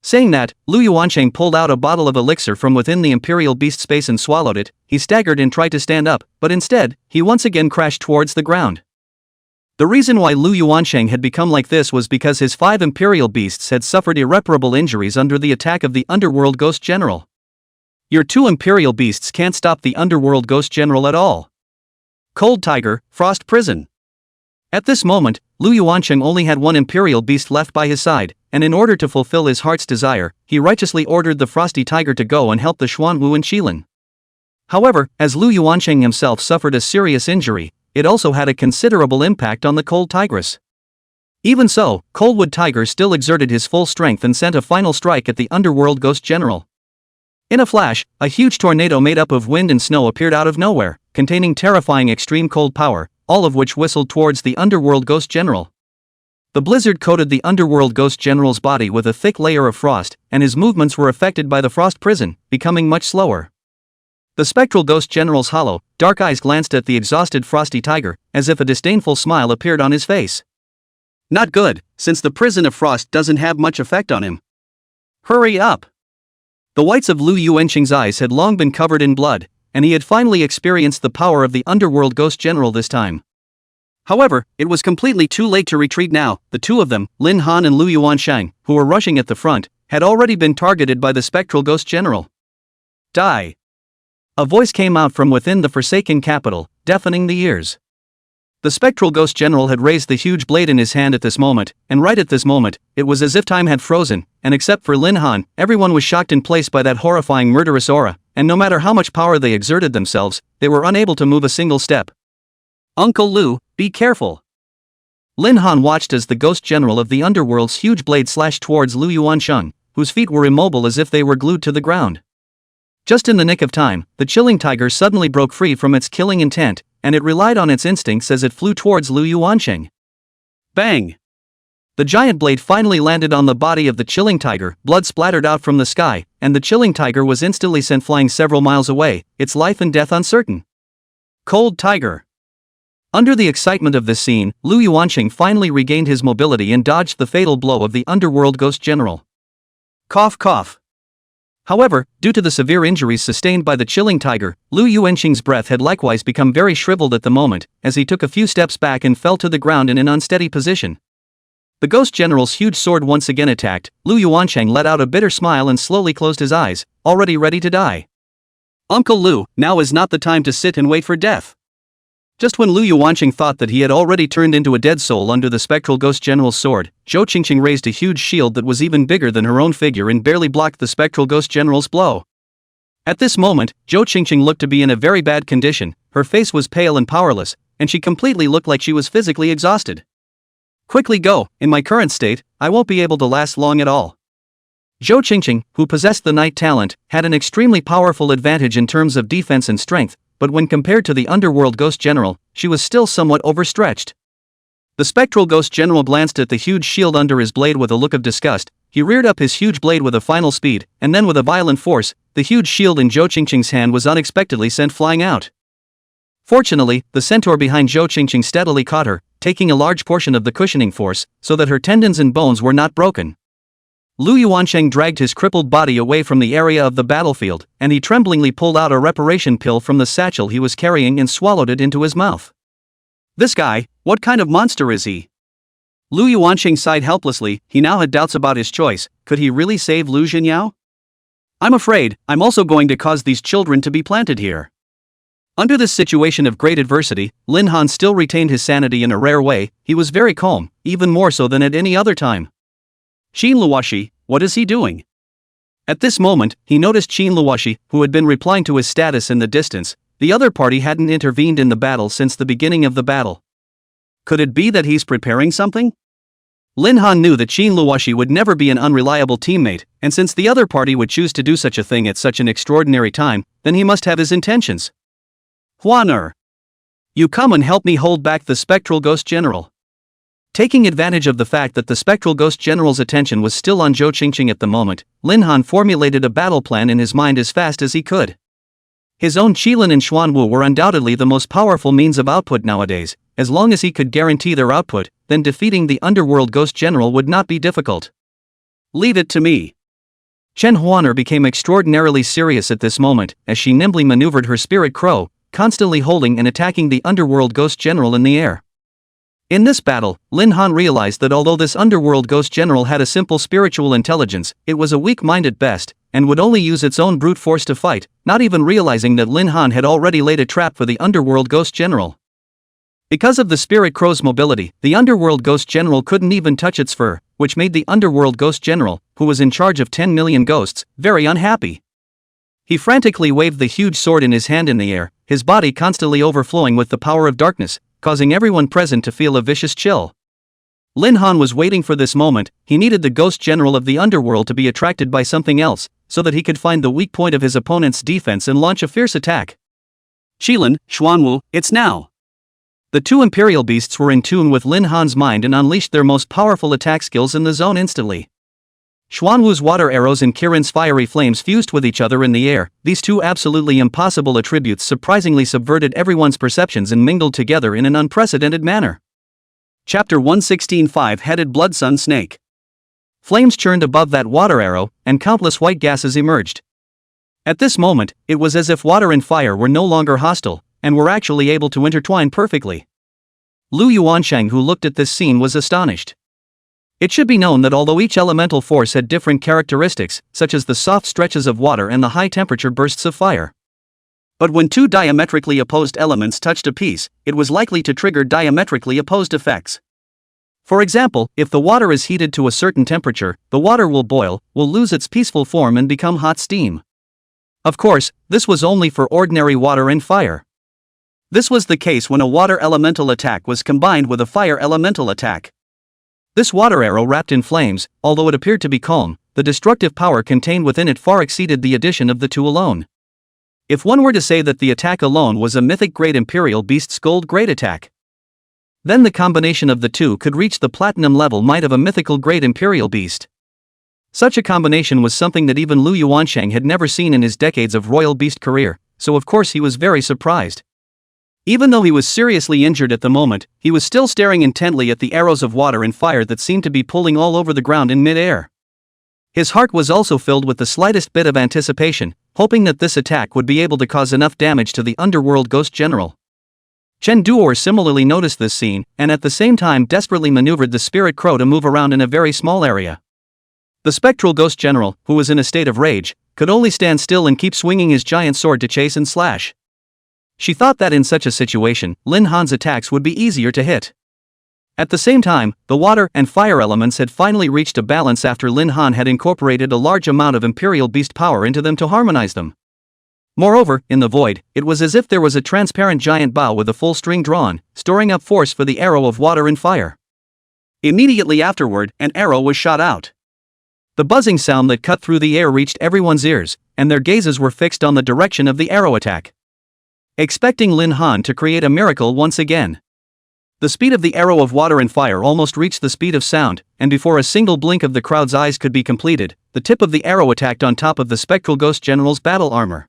A: Saying that, Lu Yuansheng pulled out a bottle of elixir from within the imperial beast space and swallowed it. He staggered and tried to stand up, but instead, he once again crashed towards the ground. The reason why Lu Yuansheng had become like this was because his 5 imperial beasts had suffered irreparable injuries under the attack of the underworld ghost general. Your two imperial beasts can't stop the underworld ghost general at all. Cold Tiger, Frost Prison. At this moment, Lu Yuancheng only had one imperial beast left by his side, and in order to fulfill his heart's desire, he righteously ordered the Frosty Tiger to go and help the Xuanwu and Qilin. However, as Lu Yuancheng himself suffered a serious injury, it also had a considerable impact on the Cold Tigress. Even so, Coldwood Tiger still exerted his full strength and sent a final strike at the underworld ghost general. In a flash, a huge tornado made up of wind and snow appeared out of nowhere, containing terrifying extreme cold power, all of which whistled towards the underworld ghost general. The blizzard coated the underworld ghost general's body with a thick layer of frost, and his movements were affected by the frost prison, becoming much slower. The spectral ghost general's hollow, dark eyes glanced at the exhausted Frosty Tiger, as if a disdainful smile appeared on his face. Not good, since the prison of frost doesn't have much effect on him. Hurry up! The whites of Lu Yuancheng's eyes had long been covered in blood, and he had finally experienced the power of the underworld ghost general this time. However, it was completely too late to retreat now. The two of them, Lin Han and Lu Yuansheng, who were rushing at the front, had already been targeted by the spectral ghost general. Die! A voice came out from within the forsaken capital, deafening the ears. The spectral ghost general had raised the huge blade in his hand at this moment, and right at this moment, it was as if time had frozen, and except for Lin Han, everyone was shocked in place by that horrifying murderous aura, and no matter how much power they exerted themselves, they were unable to move a single step. Uncle Lu, be careful! Lin Han watched as the ghost general of the underworld's huge blade slashed towards Lu Yuansheng, whose feet were immobile as if they were glued to the ground. Just in the nick of time, the chilling tiger suddenly broke free from its killing intent, and it relied on its instincts as it flew towards Lu Yuancheng. Bang! The giant blade finally landed on the body of the chilling tiger, blood splattered out from the sky, and the chilling tiger was instantly sent flying several miles away, its life and death uncertain. Cold Tiger. Under the excitement of this scene, Lu Yuancheng finally regained his mobility and dodged the fatal blow of the underworld ghost general. Cough cough. However, due to the severe injuries sustained by the chilling tiger, Lu Yuancheng's breath had likewise become very shriveled at the moment, as he took a few steps back and fell to the ground in an unsteady position. The ghost general's huge sword once again attacked. Lu Yuancheng let out a bitter smile and slowly closed his eyes, already ready to die. Uncle Lu, now is not the time to sit and wait for death. Just when Lu Yuancheng thought that he had already turned into a dead soul under the spectral ghost general's sword, Zhou Qingqing raised a huge shield that was even bigger than her own figure and barely blocked the spectral ghost general's blow. At this moment, Zhou Qingqing looked to be in a very bad condition. Her face was pale and powerless, and she completely looked like she was physically exhausted. Quickly go, in my current state, I won't be able to last long at all. Zhou Qingqing, who possessed the night talent, had an extremely powerful advantage in terms of defense and strength, but when compared to the underworld ghost general, she was still somewhat overstretched. The spectral ghost general glanced at the huge shield under his blade with a look of disgust. He reared up his huge blade with a final speed, and then with a violent force, the huge shield in Zhou Qingqing's hand was unexpectedly sent flying out. Fortunately, the centaur behind Zhou Qingqing steadily caught her, taking a large portion of the cushioning force, so that her tendons and bones were not broken. Lu Yuancheng dragged his crippled body away from the area of the battlefield, and he tremblingly pulled out a reparation pill from the satchel he was carrying and swallowed it into his mouth. This guy, what kind of monster is he? Lu Yuancheng sighed helplessly. He now had doubts about his choice. Could he really save Lu Jianyao? I'm afraid, I'm also going to cause these children to be planted here. Under this situation of great adversity, Lin Han still retained his sanity in a rare way. He was very calm, even more so than at any other time. Qin Luoshi, what is he doing? At this moment, he noticed Qin Luoshi, who had been replying to his status in the distance. The other party hadn't intervened in the battle since the beginning of the battle. Could it be that he's preparing something? Lin Han knew that Qin Luoshi would never be an unreliable teammate, and since the other party would choose to do such a thing at such an extraordinary time, then he must have his intentions. Huaner, you come and help me hold back the spectral ghost general. Taking advantage of the fact that the spectral ghost general's attention was still on Zhou Qingqing at the moment, Lin Han formulated a battle plan in his mind as fast as he could. His own Qilin and Xuanwu were undoubtedly the most powerful means of output nowadays. As long as he could guarantee their output, then defeating the underworld ghost general would not be difficult. Leave it to me. Chen Huaner became extraordinarily serious at this moment, as she nimbly maneuvered her spirit crow, constantly holding and attacking the underworld ghost general in the air. In this battle, Lin Han realized that although this underworld ghost general had a simple spiritual intelligence, it was a weak mind at best, and would only use its own brute force to fight, not even realizing that Lin Han had already laid a trap for the underworld ghost general. Because of the spirit crow's mobility, the underworld ghost general couldn't even touch its fur, which made the underworld ghost general, who was in charge of 10 million ghosts, very unhappy. He frantically waved the huge sword in his hand in the air, his body constantly overflowing with the power of darkness, causing everyone present to feel a vicious chill. Lin Han was waiting for this moment. He needed the ghost general of the underworld to be attracted by something else, so that he could find the weak point of his opponent's defense and launch a fierce attack. Qilin, Xuanwu, it's now! The two imperial beasts were in tune with Lin Han's mind and unleashed their most powerful attack skills in the zone instantly. Xuanwu's water arrows and Kirin's fiery flames fused with each other in the air. These two absolutely impossible attributes surprisingly subverted everyone's perceptions and mingled together in an unprecedented manner. Chapter 116 Five-Headed Blood Sun Snake. Flames churned above that water arrow, and countless white gases emerged. At this moment, it was as if water and fire were no longer hostile, and were actually able to intertwine perfectly. Lu Yuansheng, who looked at this scene, was astonished. It should be known that although each elemental force had different characteristics, such as the soft stretches of water and the high-temperature bursts of fire, but when two diametrically opposed elements touched a piece, it was likely to trigger diametrically opposed effects. For example, if the water is heated to a certain temperature, the water will boil, will lose its peaceful form and become hot steam. Of course, this was only for ordinary water and fire. This was the case when a water elemental attack was combined with a fire elemental attack. This water arrow wrapped in flames, although it appeared to be calm, the destructive power contained within it far exceeded the addition of the two alone. If one were to say that the attack alone was a mythic great imperial beast's gold great attack, then the combination of the two could reach the platinum level might of a mythical great imperial beast. Such a combination was something that even Lu Yuansheng had never seen in his decades of royal beast career, so of course he was very surprised. Even though he was seriously injured at the moment, he was still staring intently at the arrows of water and fire that seemed to be pulling all over the ground in mid-air. His heart was also filled with the slightest bit of anticipation, hoping that this attack would be able to cause enough damage to the underworld ghost general. Chen Duor similarly noticed this scene, and at the same time desperately maneuvered the spirit crow to move around in a very small area. The spectral ghost general, who was in a state of rage, could only stand still and keep swinging his giant sword to chase and slash. She thought that in such a situation, Lin Han's attacks would be easier to hit. At the same time, the water and fire elements had finally reached a balance after Lin Han had incorporated a large amount of imperial beast power into them to harmonize them. Moreover, in the void, it was as if there was a transparent giant bow with a full string drawn, storing up force for the arrow of water and fire. Immediately afterward, an arrow was shot out. The buzzing sound that cut through the air reached everyone's ears, and their gazes were fixed on the direction of the arrow attack, expecting Lin Han to create a miracle once again. The speed of the arrow of water and fire almost reached the speed of sound, and before a single blink of the crowd's eyes could be completed, the tip of the arrow attacked on top of the spectral ghost general's battle armor.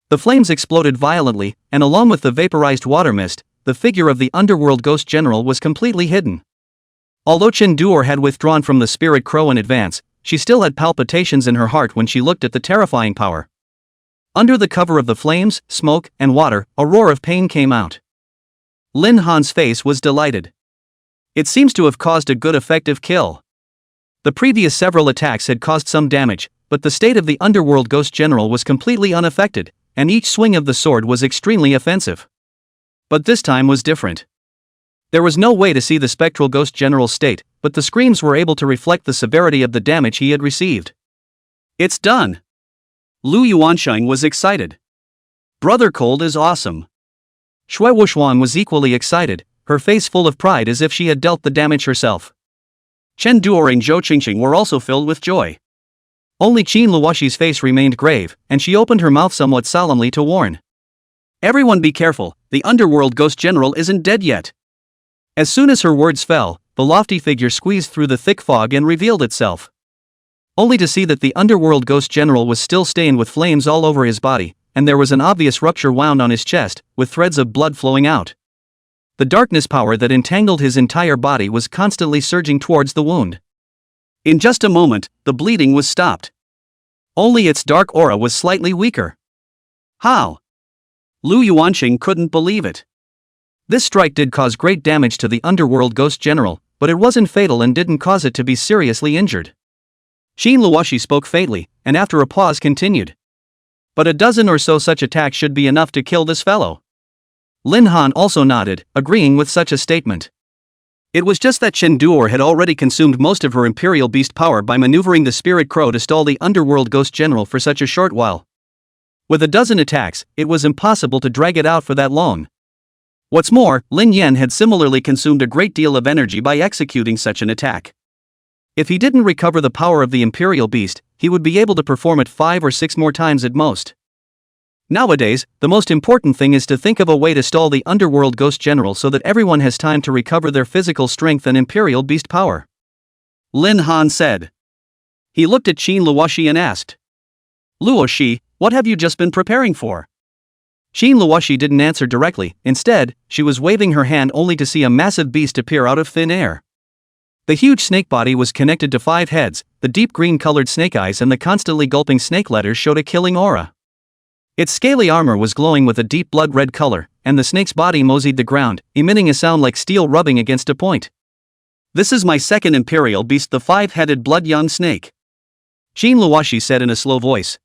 A: The flames exploded violently, and along with the vaporized water mist, the figure of the underworld ghost general was completely hidden. Although Chen Duor had withdrawn from the spirit crow in advance, she still had palpitations in her heart when she looked at the terrifying power. Under the cover of the flames, smoke, and water, a roar of pain came out. Lin Han's face was delighted. It seems to have caused a good effective kill. The previous several attacks had caused some damage, but the state of the underworld ghost general was completely unaffected, and each swing of the sword was extremely offensive. But this time was different. There was no way to see the spectral ghost general's state, but the screams were able to reflect the severity of the damage he had received. It's done! Lu Yuansheng was excited. Brother Cold is awesome. Shui Wuxuan was equally excited, her face full of pride as if she had dealt the damage herself. Chen Duor and Zhou Qingqing were also filled with joy. Only Qin Luoxi's face remained grave, and she opened her mouth somewhat solemnly to warn. Everyone be careful, the underworld ghost general isn't dead yet. As soon as her words fell, the lofty figure squeezed through the thick fog and revealed itself, only to see that the underworld ghost general was still stained with flames all over his body, and there was an obvious rupture wound on his chest, with threads of blood flowing out. The darkness power that entangled his entire body was constantly surging towards the wound. In just a moment, the bleeding was stopped. Only its dark aura was slightly weaker. How? Lu Yuanqing couldn't believe it. This strike did cause great damage to the underworld ghost general, but it wasn't fatal and didn't cause it to be seriously injured. Xin Luoshi spoke faintly, and after a pause continued. But a dozen or so such attacks should be enough to kill this fellow. Lin Han also nodded, agreeing with such a statement. It was just that Chen Duer had already consumed most of her Imperial Beast power by maneuvering the Spirit Crow to stall the Underworld Ghost General for such a short while. With a dozen attacks, it was impossible to drag it out for that long. What's more, Lin Yan had similarly consumed a great deal of energy by executing such an attack. If he didn't recover the power of the Imperial Beast, he would be able to perform it 5 or 6 more times at most. Nowadays, the most important thing is to think of a way to stall the Underworld Ghost General so that everyone has time to recover their physical strength and Imperial Beast power. Lin Han said. He looked at Xin Luoshi and asked. Luoshi, what have you just been preparing for? Xin Luoshi didn't answer directly, instead, she was waving her hand only to see a massive beast appear out of thin air. The huge snake body was connected to 5 heads, the deep green-colored snake eyes and the constantly gulping snake letters showed a killing aura. Its scaly armor was glowing with a deep blood-red color, and the snake's body moseyed the ground, emitting a sound like steel rubbing against a point. This is my second Imperial Beast, the 5-headed blood-young snake. Xin Luoshi said in a slow voice.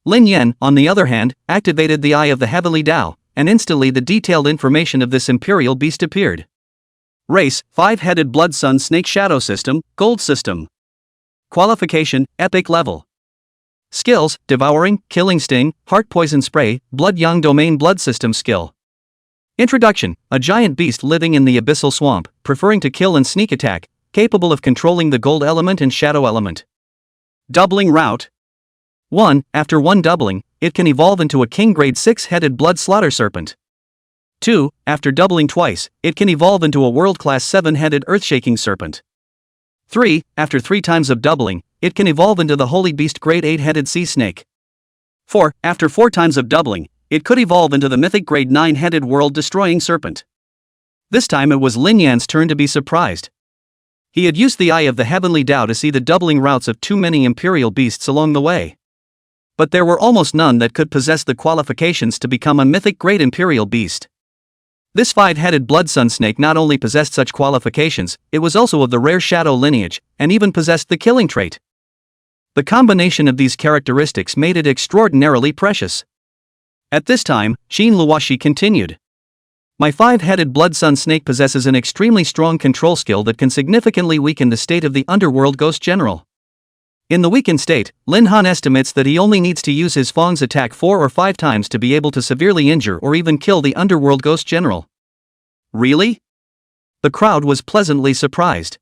A: Lin Yan, on the other hand, activated the Eye of the Heavenly Tao, and instantly the detailed information of this Imperial Beast appeared. Race, 5-headed blood sun snake shadow system, gold system. Qualification, epic level. Skills, devouring, killing sting, heart poison spray, blood young domain blood system skill. Introduction, a giant beast living in the abyssal swamp, preferring to kill and sneak attack, capable of controlling the gold element and shadow element. Doubling route. 1. After 1 doubling, it can evolve into a king grade 6-headed blood slaughter serpent. 2. After doubling twice, it can evolve into a world-class 7-headed earth-shaking serpent. 3. After 3 times of doubling, it can evolve into the holy beast grade 8-headed sea snake. 4. After 4 times of doubling, it could evolve into the mythic grade 9-headed world-destroying serpent. This time it was Lin Yan's turn to be surprised. He had used the Eye of the Heavenly Tao to see the doubling routes of too many Imperial Beasts along the way. But there were almost none that could possess the qualifications to become a mythic grade Imperial Beast. This 5-headed blood sun snake not only possessed such qualifications, it was also of the rare shadow lineage, and even possessed the killing trait. The combination of these characteristics made it extraordinarily precious. At this time, Xin Luoshi continued. My 5-headed blood sun snake possesses an extremely strong control skill that can significantly weaken the state of the Underworld Ghost General. In the weakened state, Lin Han estimates that he only needs to use his Fang's attack 4 or 5 times to be able to severely injure or even kill the Underworld Ghost General. Really? The crowd was pleasantly surprised.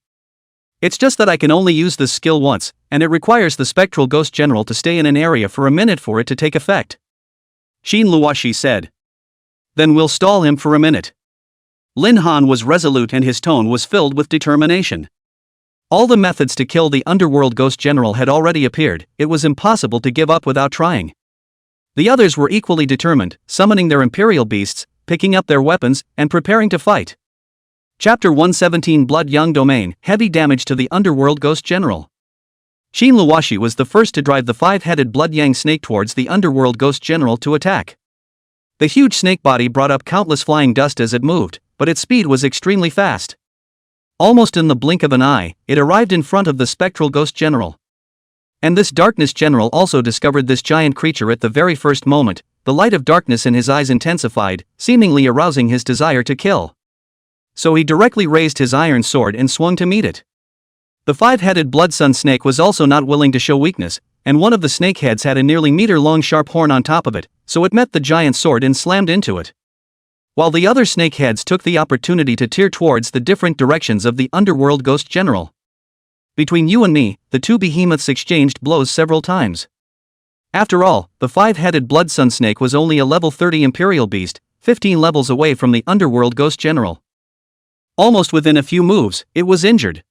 A: It's just that I can only use this skill once, and it requires the Spectral Ghost General to stay in an area for a minute for it to take effect. Xin Luoshi said. Then we'll stall him for a minute. Lin Han was resolute and his tone was filled with determination. All the methods to kill the Underworld Ghost General had already appeared, it was impossible to give up without trying. The others were equally determined, summoning their Imperial Beasts, picking up their weapons, and preparing to fight. Chapter 117 Blood Young Domain, Heavy Damage to the Underworld Ghost General. Xin Luoshi was the first to drive the 5-headed Blood Yang snake towards the Underworld Ghost General to attack. The huge snake body brought up countless flying dust as it moved, but its speed was extremely fast. Almost in the blink of an eye, it arrived in front of the Spectral Ghost General. And this Darkness General also discovered this giant creature at the very first moment. The light of darkness in his eyes intensified, seemingly arousing his desire to kill. So he directly raised his iron sword and swung to meet it. The 5-headed blood sun snake was also not willing to show weakness, and one of the snake heads had a nearly meter-long sharp horn on top of it, so it met the giant sword and slammed into it. While the other snake heads took the opportunity to tear towards the different directions of the Underworld Ghost General. Between you and me, the two behemoths exchanged blows several times. After all, the 5-headed blood sun snake was only a level 30 Imperial Beast, 15 levels away from the Underworld Ghost General. Almost within a few moves, it was injured.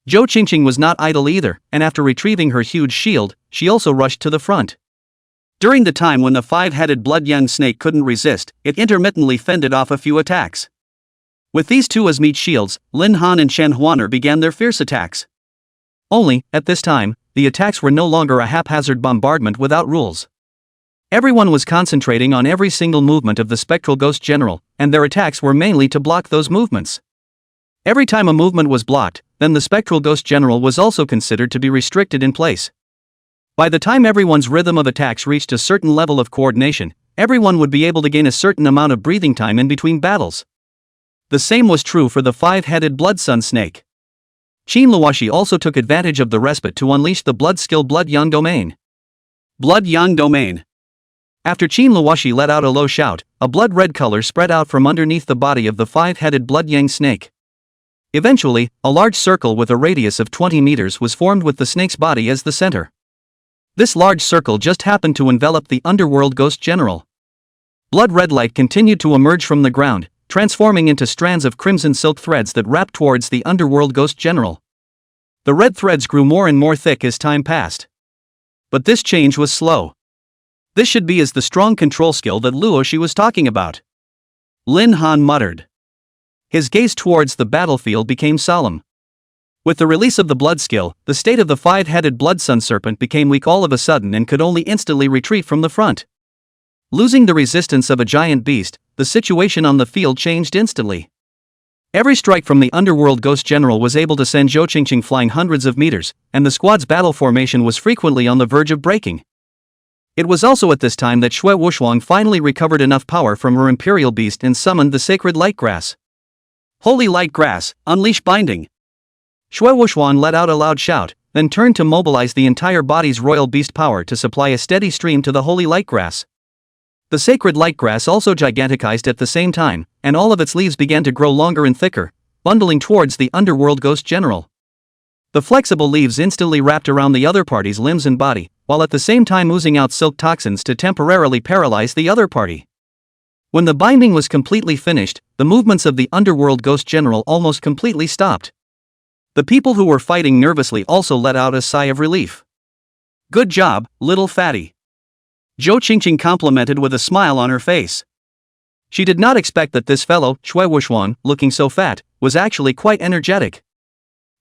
A: Zhou Qingqing was not idle either, and after retrieving her huge shield, she also rushed to the front. During the time when the 5-headed blood young snake couldn't resist, it intermittently fended off a few attacks. With these two as meat shields, Lin Han and Shen Huaner began their fierce attacks. Only, at this time, the attacks were no longer a haphazard bombardment without rules. Everyone was concentrating on every single movement of the Spectral Ghost General, and their attacks were mainly to block those movements. Every time a movement was blocked, then the spectral ghost general was also considered to be restricted in place. By the time everyone's rhythm of attacks reached a certain level of coordination, everyone would be able to gain a certain amount of breathing time in between battles. The same was true for the five-headed blood sun snake. Qin Luoshi also took advantage of the respite to unleash the blood skill Blood Yang Domain. Blood Yang Domain. After Qin Luoshi let out a low shout, a blood-red color spread out from underneath the body of the five-headed blood yang snake. Eventually, a large circle with a radius of 20 meters was formed with the snake's body as the center. This large circle just happened to envelop the underworld ghost general. Blood-red light continued to emerge from the ground, transforming into strands of crimson silk threads that wrapped towards the underworld ghost general. The red threads grew more and more thick as time passed. But this change was slow. This should be as the strong control skill that Luoshi was talking about. Lin Han muttered. His gaze towards the battlefield became solemn. With the release of the blood skill, the state of the five-headed blood sun serpent became weak all of a sudden and could only instantly retreat from the front. Losing the resistance of a giant beast, the situation on the field changed instantly. Every strike from the underworld ghost general was able to send Zhou Qingqing flying hundreds of meters, and the squad's battle formation was frequently on the verge of breaking. It was also at this time that Xue Wushuang finally recovered enough power from her imperial beast and summoned the sacred light grass. Holy light grass, unleash binding! Xue Wushuang let out a loud shout, then turned to mobilize the entire body's royal beast power to supply a steady stream to the holy light grass. The sacred light grass also giganticized at the same time, and all of its leaves began to grow longer and thicker, bundling towards the underworld ghost general. The flexible leaves instantly wrapped around the other party's limbs and body, while at the same time oozing out silk toxins to temporarily paralyze the other party. When the binding was completely finished, the movements of the underworld ghost general almost completely stopped. The people who were fighting nervously also let out a sigh of relief. Good job, little fatty. Zhou Qingqing complimented with a smile on her face. She did not expect that this fellow, Xue Wushuang, looking so fat, was actually quite energetic.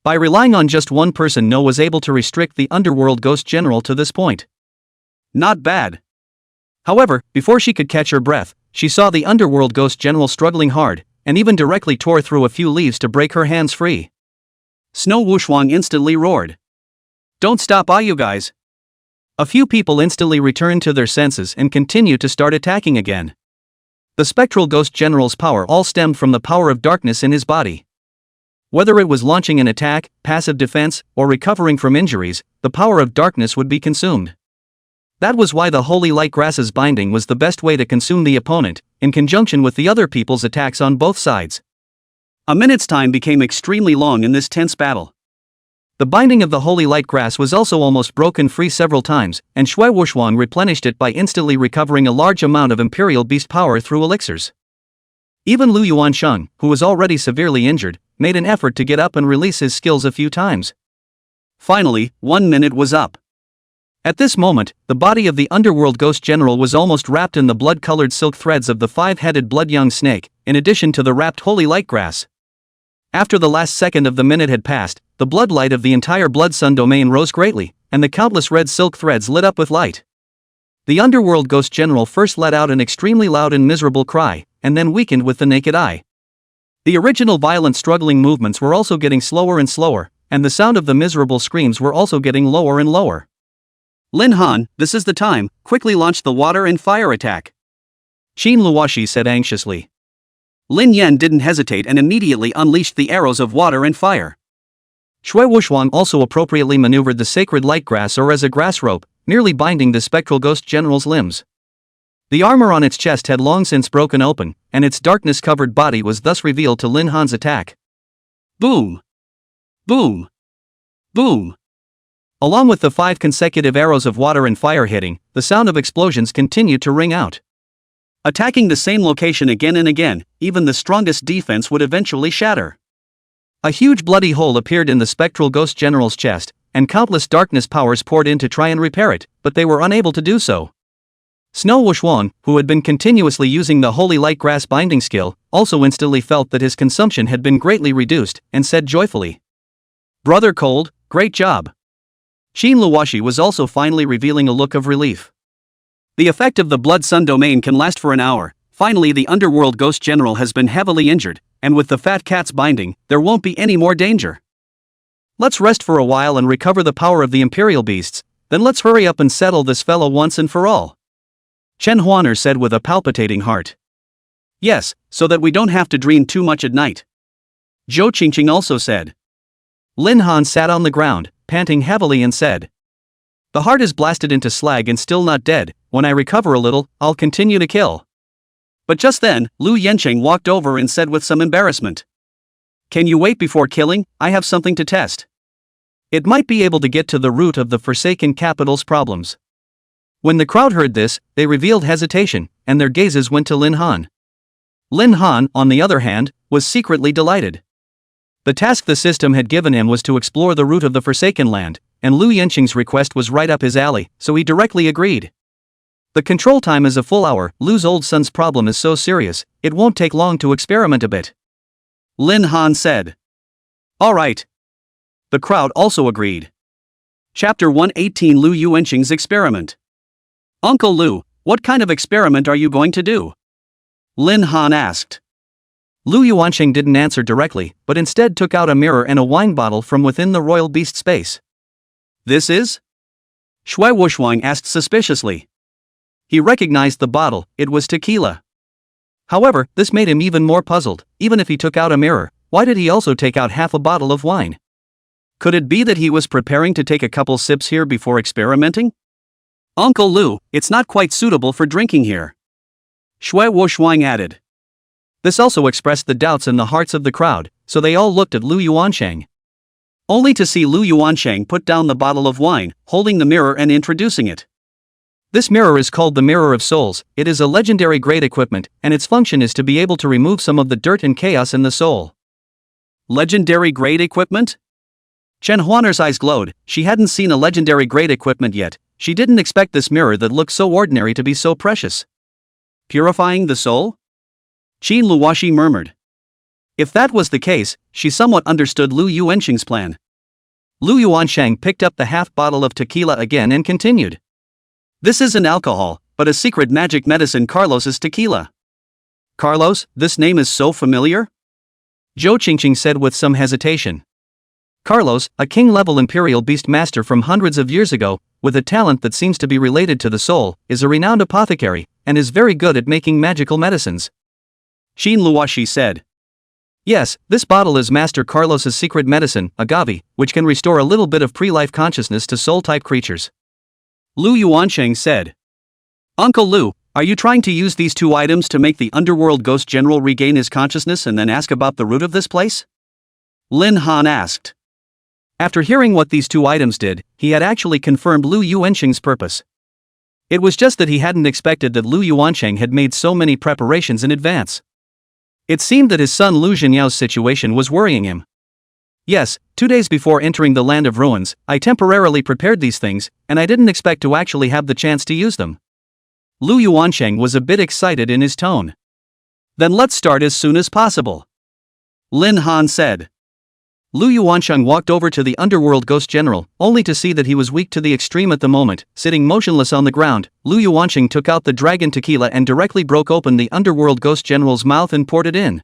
A: By relying on just one person, No was able to restrict the underworld ghost general to this point. Not bad. However, before she could catch her breath, she saw the underworld ghost general struggling hard, and even directly tore through a few leaves to break her hands free. Snow Wushuang instantly roared. Don't stop, you guys! A few people instantly returned to their senses and continued to start attacking again. The spectral ghost general's power all stemmed from the power of darkness in his body. Whether it was launching an attack, passive defense, or recovering from injuries, the power of darkness would be consumed. That was why the holy light grass's binding was the best way to consume the opponent, in conjunction with the other people's attacks on both sides. A minute's time became extremely long in this tense battle. The binding of the holy light grass was also almost broken free several times, and Xue Wushuang replenished it by instantly recovering a large amount of imperial beast power through elixirs. Even Lu Yuansheng, who was already severely injured, made an effort to get up and release his skills a few times. Finally, 1 minute was up. At this moment, the body of the underworld ghost general was almost wrapped in the blood-colored silk threads of the five-headed blood young snake, in addition to the wrapped holy light grass. After the last second of the minute had passed, the bloodlight of the entire blood sun domain rose greatly, and the countless red silk threads lit up with light. The underworld ghost general first let out an extremely loud and miserable cry, and then weakened with the naked eye. The original violent struggling movements were also getting slower and slower, and the sound of the miserable screams were also getting lower and lower. Lin Han, this is the time, quickly launch the water and fire attack. Qin Luoshi said anxiously. Lin Yan didn't hesitate and immediately unleashed the arrows of water and fire. Xue Wushuang also appropriately maneuvered the sacred light grass or as a grass rope, nearly binding the spectral ghost general's limbs. The armor on its chest had long since broken open, and its darkness-covered body was thus revealed to Lin Han's attack. Boom! Boom! Boom! Along with the 5 consecutive arrows of water and fire hitting, the sound of explosions continued to ring out. Attacking the same location again and again, even the strongest defense would eventually shatter. A huge bloody hole appeared in the spectral ghost general's chest, and countless darkness powers poured in to try and repair it, but they were unable to do so. Snow Wushuang, who had been continuously using the holy light grass binding skill, also instantly felt that his consumption had been greatly reduced, and said joyfully, "Brother Cold, great job." Qin Luoshi was also finally revealing a look of relief. The effect of the blood sun domain can last for an hour. Finally, the underworld ghost general has been heavily injured, and with the fat cat's binding, there won't be any more danger. Let's rest for a while and recover the power of the Imperial beasts, then let's hurry up and settle this fellow once and for all. Chen Huaner said with a palpitating heart. Yes, so that we don't have to dream too much at night. Zhou Qingqing also said. Lin Han sat on the ground, panting heavily and said. The heart is blasted into slag and still not dead. When I recover a little, I'll continue to kill. But just then, Lu Yancheng walked over and said with some embarrassment. Can you wait before killing? I have something to test. It might be able to get to the root of the Forsaken Capital's problems. When the crowd heard this, they revealed hesitation, and their gazes went to Lin Han. Lin Han, on the other hand, was secretly delighted. The task the system had given him was to explore the root of the Forsaken Land, and Lu Yanqing's request was right up his alley, so he directly agreed. The control time is a full hour. Lu's old son's problem is so serious, it won't take long to experiment a bit. Lin Han said. All right. The crowd also agreed. Chapter 118 Lu Yuanqing's experiment. Uncle Lu, what kind of experiment are you going to do? Lin Han asked. Lu Yuanqing didn't answer directly, but instead took out a mirror and a wine bottle from within the royal beast space. This is? Shui Wuxuang asked suspiciously. He recognized the bottle, it was tequila. However, this made him even more puzzled. Even if he took out a mirror, why did he also take out half a bottle of wine? Could it be that he was preparing to take a couple sips here before experimenting? Uncle Lu, it's not quite suitable for drinking here. Shui Wuxuang added. This also expressed the doubts in the hearts of the crowd, so they all looked at Lu Yuansheng. Only to see Lu Yuansheng put down the bottle of wine, holding the mirror and introducing it. This mirror is called the Mirror of Souls. It is a legendary grade equipment, and its function is to be able to remove some of the dirt and chaos in the soul. Legendary grade equipment? Chen Huaner's eyes glowed. She hadn't seen a legendary grade equipment yet. She didn't expect this mirror that looked so ordinary to be so precious. Purifying the soul? Qin Luoxi murmured. If that was the case, she somewhat understood Lu Yuanqing's plan. Lu Yuansheng picked up the half bottle of tequila again and continued. This isn't alcohol, but a secret magic medicine. Carlos's tequila. Carlos, this name is so familiar? Zhou Qingqing said with some hesitation. Carlos, a king-level imperial beast master from hundreds of years ago, with a talent that seems to be related to the soul, is a renowned apothecary, and is very good at making magical medicines. Qin Luoxi said. Yes, this bottle is Master Carlos's secret medicine, agave, which can restore a little bit of pre-life consciousness to soul-type creatures. Lu Yuansheng said. Uncle Lu, are you trying to use these two items to make the underworld ghost general regain his consciousness and then ask about the root of this place? Lin Han asked. After hearing what these two items did, he had actually confirmed Lu Yuansheng's purpose. It was just that he hadn't expected that Lu Yuansheng had made so many preparations in advance. It seemed that his son Lu Zhenyao's situation was worrying him. Yes, 2 days before entering the Land of Ruins, I temporarily prepared these things, and I didn't expect to actually have the chance to use them. Lu Yuansheng was a bit excited in his tone. Then let's start as soon as possible. Lin Han said. Lu Yuansheng walked over to the underworld ghost general, only to see that he was weak to the extreme at the moment. Sitting motionless on the ground, Lu Yuansheng took out the dragon tequila and directly broke open the underworld ghost general's mouth and poured it in.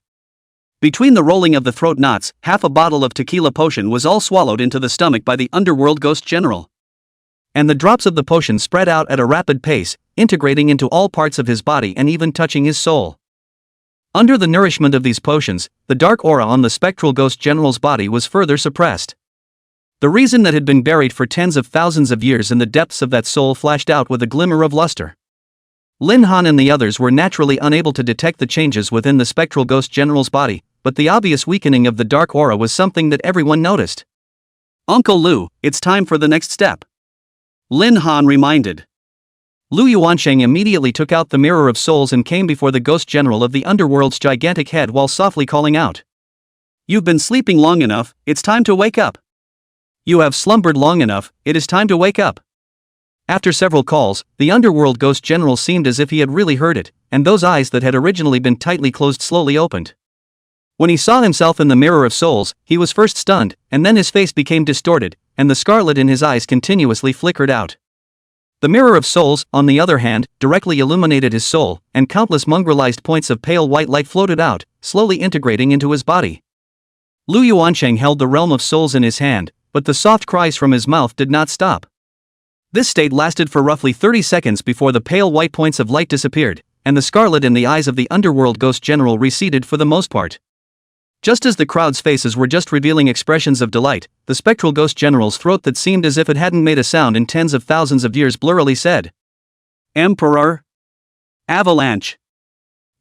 A: Between the rolling of the throat knots, half a bottle of tequila potion was all swallowed into the stomach by the underworld ghost general. And the drops of the potion spread out at a rapid pace, integrating into all parts of his body and even touching his soul. Under the nourishment of these potions, the dark aura on the spectral ghost general's body was further suppressed. The reason that had been buried for tens of thousands of years in the depths of that soul flashed out with a glimmer of luster. Lin Han and the others were naturally unable to detect the changes within the spectral ghost general's body, but the obvious weakening of the dark aura was something that everyone noticed. Uncle Lu, it's time for the next step. Lin Han reminded. Lu Yuansheng immediately took out the Mirror of Souls and came before the ghost general of the underworld's gigantic head while softly calling out. You've been sleeping long enough, it's time to wake up. You have slumbered long enough, it is time to wake up. After several calls, the underworld ghost general seemed as if he had really heard it, and those eyes that had originally been tightly closed slowly opened. When he saw himself in the Mirror of Souls, he was first stunned, and then his face became distorted, and the scarlet in his eyes continuously flickered out. The Mirror of Souls, on the other hand, directly illuminated his soul, and countless mongrelized points of pale white light floated out, slowly integrating into his body. Lu Yuansheng held the realm of souls in his hand, but the soft cries from his mouth did not stop. This state lasted for roughly 30 seconds before the pale white points of light disappeared, and the scarlet in the eyes of the underworld ghost general receded for the most part. Just as the crowd's faces were just revealing expressions of delight, the spectral ghost general's throat that seemed as if it hadn't made a sound in tens of thousands of years blurrily said, "Emperor? Avalanche.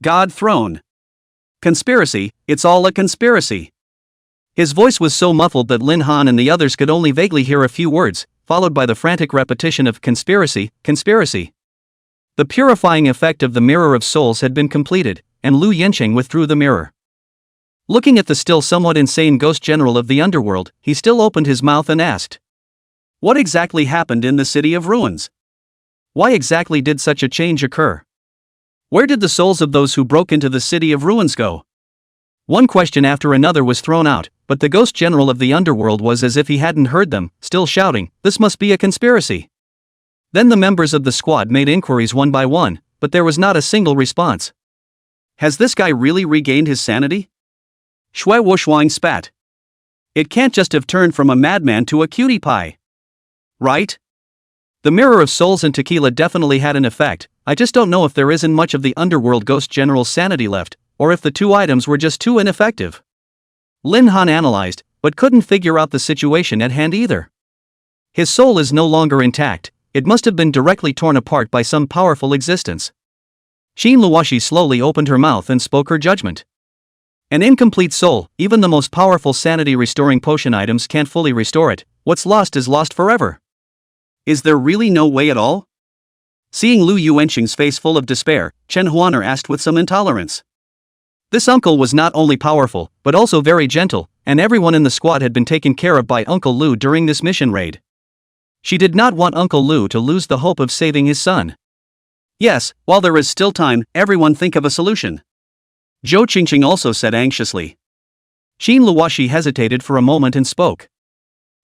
A: God throne. Conspiracy, it's all a conspiracy." His voice was so muffled that Lin Han and the others could only vaguely hear a few words, followed by the frantic repetition of conspiracy, conspiracy. The purifying effect of the Mirror of Souls had been completed, and Lu Yencheng withdrew the mirror. Looking at the still somewhat insane ghost general of the underworld, he still opened his mouth and asked, "What exactly happened in the City of Ruins? Why exactly did such a change occur? Where did the souls of those who broke into the City of Ruins go?" One question after another was thrown out, but the ghost general of the underworld was as if he hadn't heard them, still shouting, "This must be a conspiracy." Then the members of the squad made inquiries one by one, but there was not a single response. "Has this guy really regained his sanity?" Shui Wuxuang spat. "It can't just have turned from a madman to a cutie pie. Right? The Mirror of Souls and tequila definitely had an effect. I just don't know if there isn't much of the underworld ghost general's sanity left, or if the two items were just too ineffective." Lin Han analyzed, but couldn't figure out the situation at hand either. His soul is no longer intact, it must have been directly torn apart by some powerful existence. Qin Luoshi slowly opened her mouth and spoke her judgment. "An incomplete soul, even the most powerful sanity-restoring potion items can't fully restore it. What's lost is lost forever. Is there really no way at all?" Seeing Lu Yuanqing's face full of despair, Chen Huaner asked with some intolerance. This uncle was not only powerful, but also very gentle, and everyone in the squad had been taken care of by Uncle Lu during this mission raid. She did not want Uncle Lu to lose the hope of saving his son. "Yes, while there is still time, everyone think of a solution," Zhou Qingqing also said anxiously. Qin Luoshi hesitated for a moment and spoke.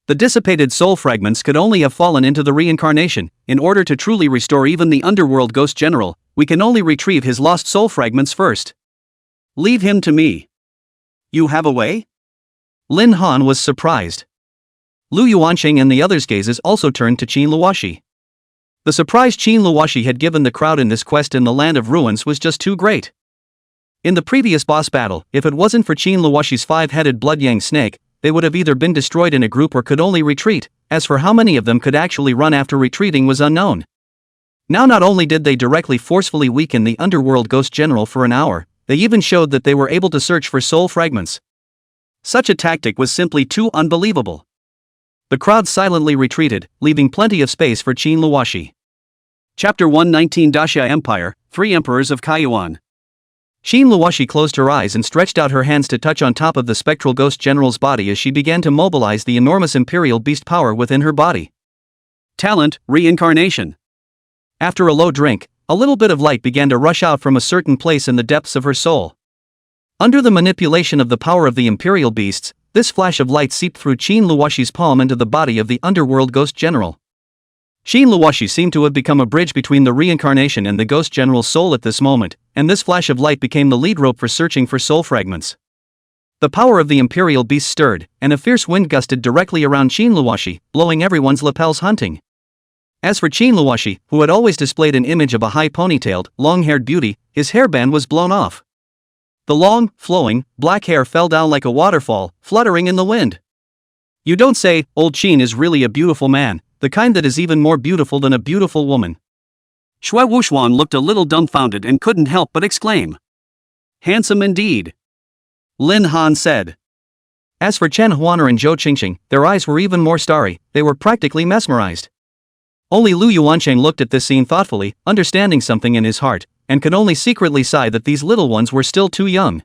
A: "The dissipated soul fragments could only have fallen into the reincarnation. In order to truly restore even the underworld ghost general, we can only retrieve his lost soul fragments first. Leave him to me." "You have a way?" Lin Han was surprised. Lu Yuanqing and the others' gazes also turned to Qin Luoshi. The surprise Qin Luoshi had given the crowd in this quest in the Land of Ruins was just too great. In the previous boss battle, if it wasn't for Qin Luoshi's five-headed blood yang snake, they would have either been destroyed in a group or could only retreat. As for how many of them could actually run after retreating was unknown. Now not only did they directly forcefully weaken the underworld ghost general for an hour, they even showed that they were able to search for soul fragments. Such a tactic was simply too unbelievable. The crowd silently retreated, leaving plenty of space for Qin Luoshi. Chapter 119 Daxia Empire, 3 Emperors of Kaiyuan. Qin Luoshi closed her eyes and stretched out her hands to touch on top of the spectral ghost general's body as she began to mobilize the enormous imperial beast power within her body. Talent, reincarnation. After a low drink, a little bit of light began to rush out from a certain place in the depths of her soul. Under the manipulation of the power of the imperial beasts, this flash of light seeped through Qin Luoshi's palm into the body of the underworld ghost general. Qin Luoshi seemed to have become a bridge between the reincarnation and the ghost general's soul at this moment, and this flash of light became the lead rope for searching for soul fragments. The power of the imperial beast stirred, and a fierce wind gusted directly around Qin Luoshi, blowing everyone's lapels hunting. As for Qin Luoshi, who had always displayed an image of a high ponytailed, long-haired beauty, his hairband was blown off. The long, flowing, black hair fell down like a waterfall, fluttering in the wind. "You don't say, old Qin is really a beautiful man, the kind that is even more beautiful than a beautiful woman." Shui Wuxuan looked a little dumbfounded and couldn't help but exclaim. "Handsome indeed," Lin Han said. As for Chen Huaner and Zhou Qingqing, their eyes were even more starry, they were practically mesmerized. Only Lu Yuanqing looked at this scene thoughtfully, understanding something in his heart, and could only secretly sigh that these little ones were still too young.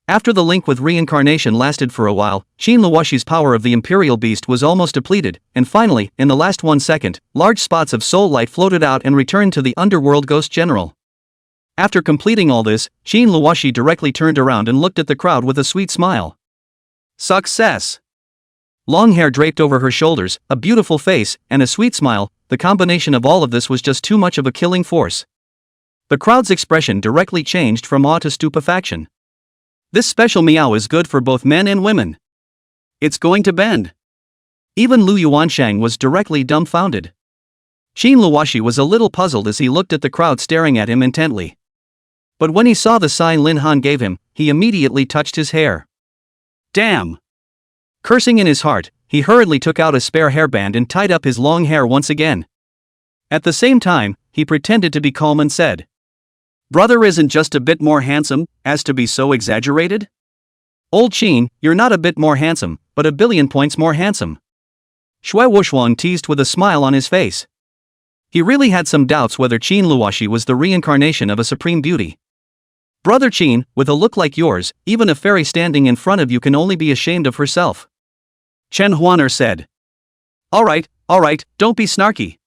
A: After the link with reincarnation lasted for a while, Qin Luoshi's power of the imperial beast was almost depleted, and finally, in the last 1 second, large spots of soul light floated out and returned to the underworld ghost general. After completing all this, Qin Luoshi directly turned around and looked at the crowd with a sweet smile. Success! Long hair draped over her shoulders, a beautiful face, and a sweet smile, the combination of all of this was just too much of a killing force. The crowd's expression directly changed from awe to stupefaction. This special meow is good for both men and women. It's going to bend. Even Lu Yuanshang was directly dumbfounded. Qin Luoshi was a little puzzled as he looked at the crowd staring at him intently. But when he saw the sign Lin Han gave him, he immediately touched his hair. Damn! Cursing in his heart, he hurriedly took out a spare hairband and tied up his long hair once again. At the same time, he pretended to be calm and said, "Brother isn't just a bit more handsome, as to be so exaggerated? Old Qin, you're not a bit more handsome, but a billion points more handsome." Shui Wuxuan teased with a smile on his face. He really had some doubts whether Qin Luoshi was the reincarnation of a supreme beauty. "Brother Qin, with a look like yours, even a fairy standing in front of you can only be ashamed of herself," Chen Huaner said. Alright, don't be snarky.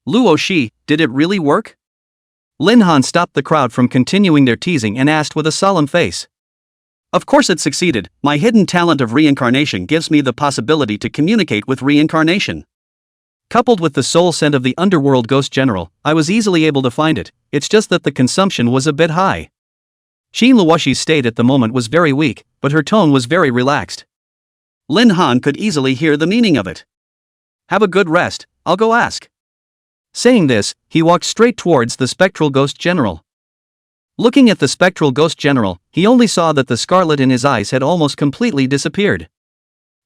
A: Luo Shi, did it really work?" Lin Han stopped the crowd from continuing their teasing and asked with a solemn face. "Of course it succeeded. My hidden talent of reincarnation gives me the possibility to communicate with reincarnation. Coupled with the soul scent of the underworld ghost general, I was easily able to find it. It's just that the consumption was a bit high." Qin Luoshi's state at the moment was very weak, but her tone was very relaxed. Lin Han could easily hear the meaning of it. "Have a good rest, I'll go ask." Saying this, he walked straight towards the spectral ghost general. Looking at the spectral ghost general, he only saw that the scarlet in his eyes had almost completely disappeared.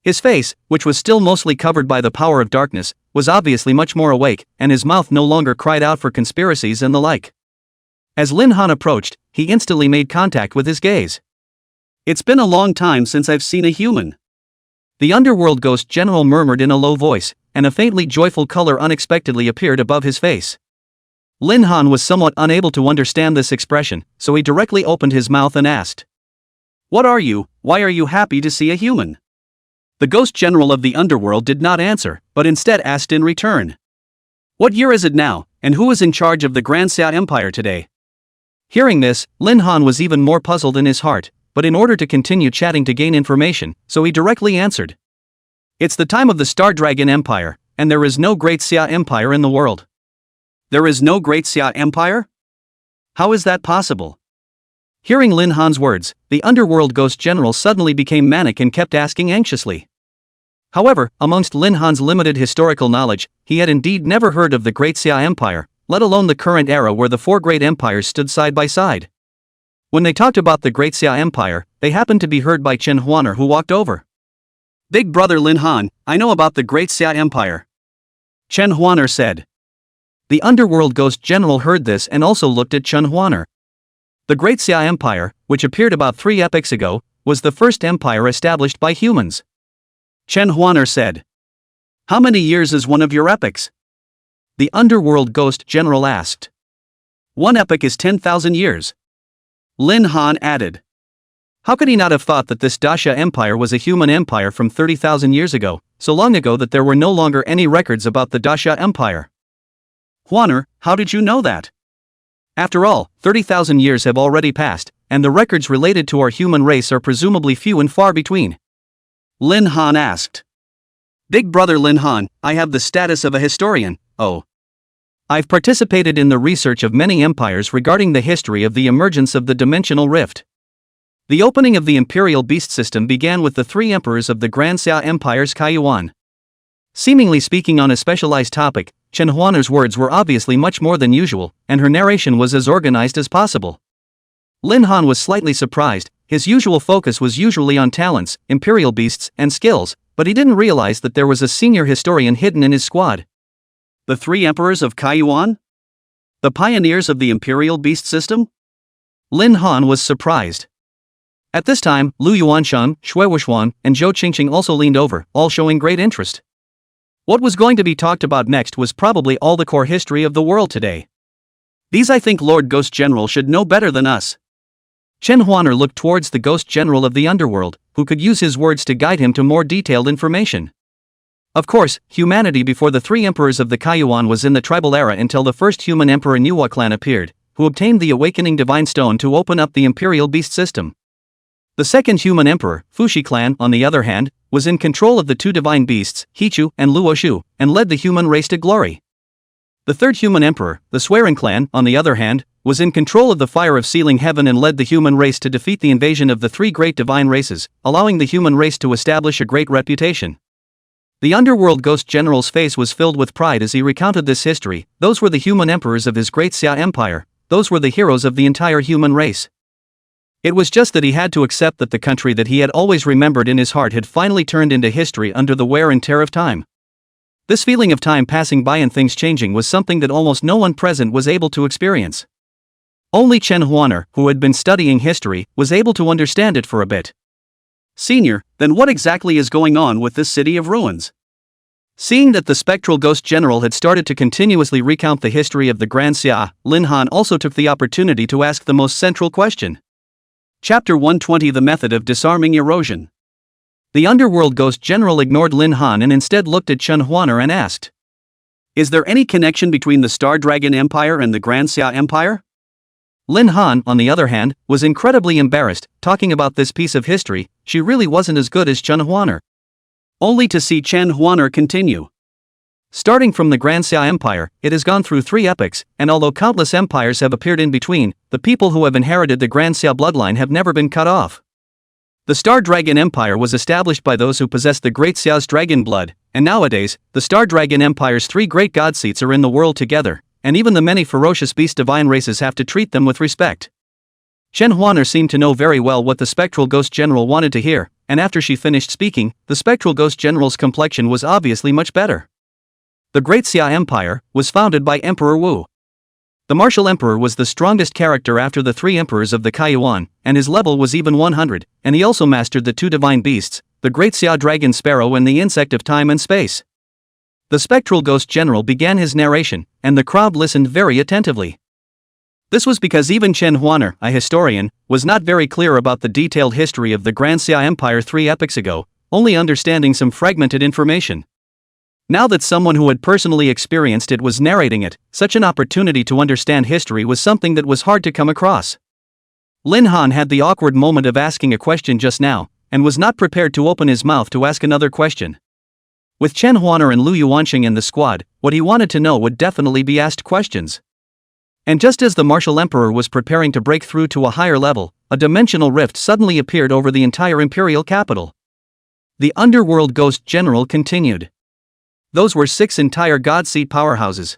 A: His face, which was still mostly covered by the power of darkness, was obviously much more awake, and his mouth no longer cried out for conspiracies and the like. As Lin Han approached, he instantly made contact with his gaze. "It's been a long time since I've seen a human." The underworld ghost general murmured in a low voice, and a faintly joyful color unexpectedly appeared above his face. Lin Han was somewhat unable to understand this expression, so he directly opened his mouth and asked, "What are you? Why are you happy to see a human?" The ghost general of the underworld did not answer, but instead asked in return, "What year is it now, and who is in charge of the Grand Xia Empire today?" Hearing this, Lin Han was even more puzzled in his heart, but in order to continue chatting to gain information, so he directly answered, "It's the time of the Star Dragon Empire, and there is no Great Xia Empire in the world." "There is no Great Xia Empire? How is that possible?" Hearing Lin Han's words, the underworld ghost general suddenly became manic and kept asking anxiously. However, amongst Lin Han's limited historical knowledge, he had indeed never heard of the Great Xia Empire, let alone the current era where the four great empires stood side by side. When they talked about the Great Xia Empire, they happened to be heard by Chen Huaner, who walked over. "Big brother Lin Han, I know about the Great Xia Empire," Chen Huaner said. The underworld ghost general heard this and also looked at Chen Huaner. The Great Xia Empire, which appeared about 3 epochs ago, was the first empire established by humans. Chen Huaner said. "How many years is one of your epochs?" The underworld ghost general asked. "One epoch is 10,000 years. Lin Han added. How could he not have thought that this Daxia Empire was a human empire from 30,000 years ago, so long ago that there were no longer any records about the Daxia Empire? Huaner, how did you know that? After all, 30,000 years have already passed, and the records related to our human race are presumably few and far between. Lin Han asked. Big brother Lin Han, I have the status of a historian. Oh. I've participated in the research of many empires regarding the history of the emergence of the dimensional rift. The opening of the imperial beast system began with the 3 emperors of the Grand Xia Empire's Kaiyuan. Seemingly speaking on a specialized topic, Chen Huaner's words were obviously much more than usual, and her narration was as organized as possible. Lin Han was slightly surprised. His usual focus was usually on talents, imperial beasts, and skills, but he didn't realize that there was a senior historian hidden in his squad. The 3 emperors of Kaiyuan? The pioneers of the imperial beast system? Lin Han was surprised. At this time, Lu Yuanshan, Shui Wuxuan, and Zhou Qingqing also leaned over, all showing great interest. What was going to be talked about next was probably all the core history of the world today. These I think Lord Ghost General should know better than us. Chen Huaner looked towards the Ghost General of the underworld, who could use his words to guide him to more detailed information. Of course, humanity before the 3 emperors of the Kaiyuan was in the tribal era until the first human emperor Nuwa clan appeared, who obtained the awakening divine stone to open up the imperial beast system. The second human emperor, Fushi clan, on the other hand, was in control of the 2 divine beasts, Hichu and Luoshu, and led the human race to glory. The third human emperor, the Swearing clan, on the other hand, was in control of the fire of sealing heaven and led the human race to defeat the invasion of the 3 great divine races, allowing the human race to establish a great reputation. The underworld ghost general's face was filled with pride as he recounted this history. Those were the human emperors of his great Xia Empire. Those were the heroes of the entire human race. It was just that he had to accept that the country that he had always remembered in his heart had finally turned into history under the wear and tear of time. This feeling of time passing by and things changing was something that almost no one present was able to experience. Only Chen Huaner, who had been studying history, was able to understand it for a bit. Senior, then what exactly is going on with this city of ruins? Seeing that the spectral ghost general had started to continuously recount the history of the Grand Xia, Lin Han also took the opportunity to ask the most central question. Chapter 120: The Method of Disarming Erosion. The underworld ghost general ignored Lin Han and instead looked at Chen Huaner and asked, "Is there any connection between the Star Dragon Empire and the Grand Xia Empire?" Lin Han, on the other hand, was incredibly embarrassed. Talking about this piece of history, she really wasn't as good as Chen Huaner. Only to see Chen Huaner continue. Starting from the Grand Xia Empire, it has gone through 3 epochs, and although countless empires have appeared in between, the people who have inherited the Grand Xia bloodline have never been cut off. The Star Dragon Empire was established by those who possessed the Great Xia's dragon blood, and nowadays, the Star Dragon Empire's 3 great god seats are in the world together, and even the many ferocious beast divine races have to treat them with respect. Chen Huaner seemed to know very well what the spectral ghost general wanted to hear, and after she finished speaking, the spectral ghost general's complexion was obviously much better. The Great Xia Empire was founded by Emperor Wu. The martial emperor was the strongest character after the 3 emperors of the Kaiyuan, and his level was even 100, and he also mastered the 2 divine beasts, the Great Xia Dragon Sparrow and the Insect of Time and Space. The spectral ghost general began his narration, and the crowd listened very attentively. This was because even Chen Huaner, a historian, was not very clear about the detailed history of the Grand Xia Empire 3 epochs ago, only understanding some fragmented information. Now that someone who had personally experienced it was narrating it, such an opportunity to understand history was something that was hard to come across. Lin Han had the awkward moment of asking a question just now, and was not prepared to open his mouth to ask another question. With Chen Huaner and Lu Yuanxing in the squad, what he wanted to know would definitely be asked questions. And just as the martial emperor was preparing to break through to a higher level, a dimensional rift suddenly appeared over the entire imperial capital. The underworld ghost general continued. Those were 6 entire god seat powerhouses.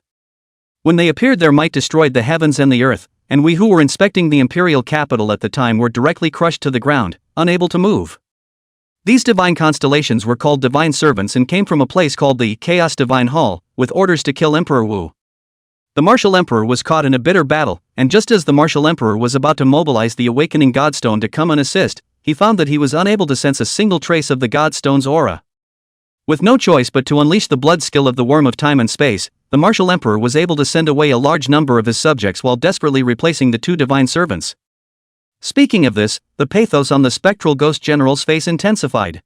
A: When they appeared, their might destroyed the heavens and the earth, and we who were inspecting the imperial capital at the time were directly crushed to the ground, unable to move. These divine constellations were called divine servants and came from a place called the Chaos Divine Hall, with orders to kill Emperor Wu. The martial emperor was caught in a bitter battle, and just as the martial emperor was about to mobilize the awakening godstone to come and assist, he found that he was unable to sense a single trace of the godstone's aura. With no choice but to unleash the blood skill of the worm of time and space, the martial emperor was able to send away a large number of his subjects while desperately replacing the 2 divine servants. Speaking of this, the pathos on the spectral ghost general's face intensified.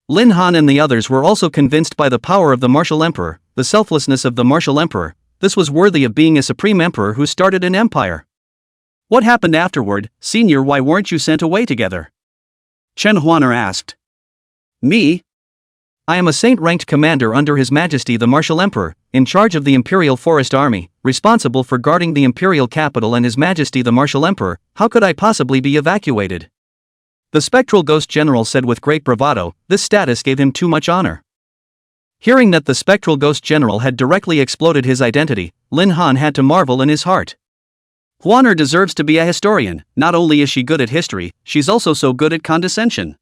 A: Lin Han and the others were also convinced by the power of the martial emperor, the selflessness of the martial emperor. This was worthy of being a supreme emperor who started an empire. What happened afterward, Senior? Why weren't you sent away together? Chen Huaner asked. Me? I am a saint-ranked commander under His Majesty the Martial Emperor, in charge of the Imperial Forest Army, responsible for guarding the imperial capital and His Majesty the Martial Emperor. How could I possibly be evacuated? The spectral ghost general said with great bravado. This status gave him too much honor. Hearing that the spectral ghost general had directly exploded his identity, Lin Han had to marvel in his heart. Huaner deserves to be a historian. Not only is she good at history, she's also so good at condescension.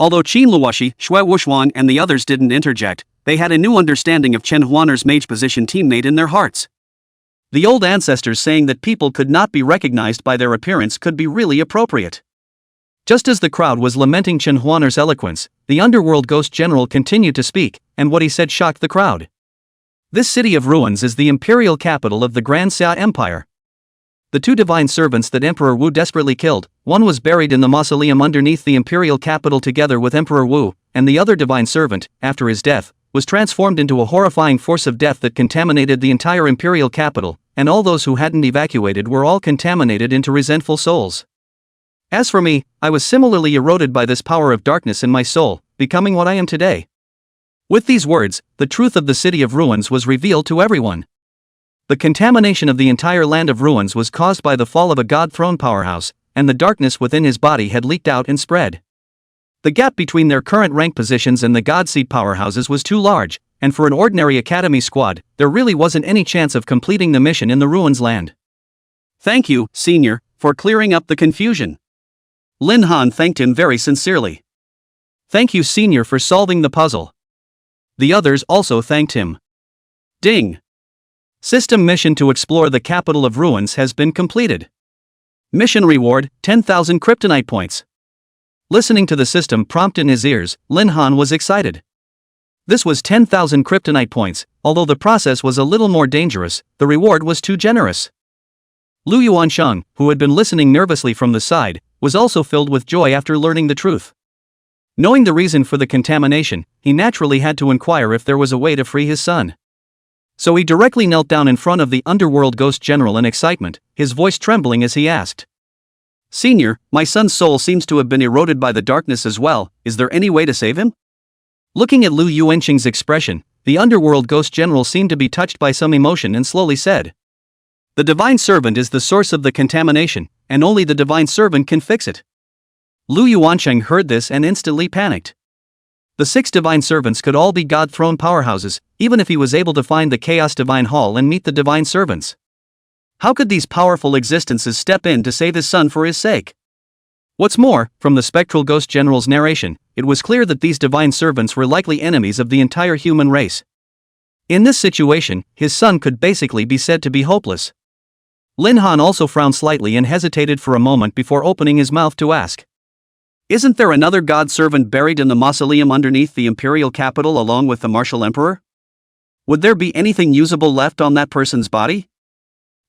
A: Although Qin Luoshi, Shui Wuxuan and the others didn't interject, they had a new understanding of Chen Huaner's mage position teammate in their hearts. The old ancestors saying that people could not be recognized by their appearance could be really appropriate. Just as the crowd was lamenting Chen Huaner's eloquence, the underworld ghost general continued to speak, and what he said shocked the crowd. This city of ruins is the imperial capital of the Grand Xia Empire. The 2 divine servants that Emperor Wu desperately killed, one was buried in the mausoleum underneath the imperial capital together with Emperor Wu, and the other divine servant, after his death, was transformed into a horrifying force of death that contaminated the entire imperial capital, and all those who hadn't evacuated were all contaminated into resentful souls. As for me, I was similarly eroded by this power of darkness in my soul, becoming what I am today. With these words, the truth of the city of ruins was revealed to everyone. The contamination of the entire land of ruins was caused by the fall of a god throne powerhouse, and the darkness within his body had leaked out and spread. The gap between their current rank positions and the Godseed powerhouses was too large, and for an ordinary academy squad, there really wasn't any chance of completing the mission in the Ruins Land. "Thank you, Senior, for clearing up the confusion." Lin Han thanked him very sincerely. "Thank you, Senior, for solving the puzzle." The others also thanked him. Ding! System mission to explore the capital of ruins has been completed. Mission reward, 10,000 kryptonite points. Listening to the system prompt in his ears, Lin Han was excited. This was 10,000 kryptonite points. Although the process was a little more dangerous, the reward was too generous. Lu Yuansheng, who had been listening nervously from the side, was also filled with joy after learning the truth. Knowing the reason for the contamination, he naturally had to inquire if there was a way to free his son. So he directly knelt down in front of the underworld ghost general in excitement, his voice trembling as he asked. "Senior, my son's soul seems to have been eroded by the darkness as well. Is there any way to save him?" Looking at Lu Yuansheng's expression, the underworld ghost general seemed to be touched by some emotion and slowly said, "The divine servant is the source of the contamination, and only the divine servant can fix it." Lu Yuansheng heard this and instantly panicked. The 6 divine servants could all be God throne powerhouses, even if he was able to find the Chaos Divine Hall and meet the divine servants. How could these powerful existences step in to save his son for his sake? What's more, from the spectral ghost general's narration, it was clear that these divine servants were likely enemies of the entire human race. In this situation, his son could basically be said to be hopeless. Lin Han also frowned slightly and hesitated for a moment before opening his mouth to ask. "Isn't there another god servant buried in the mausoleum underneath the imperial capital along with the martial emperor? Would there be anything usable left on that person's body?"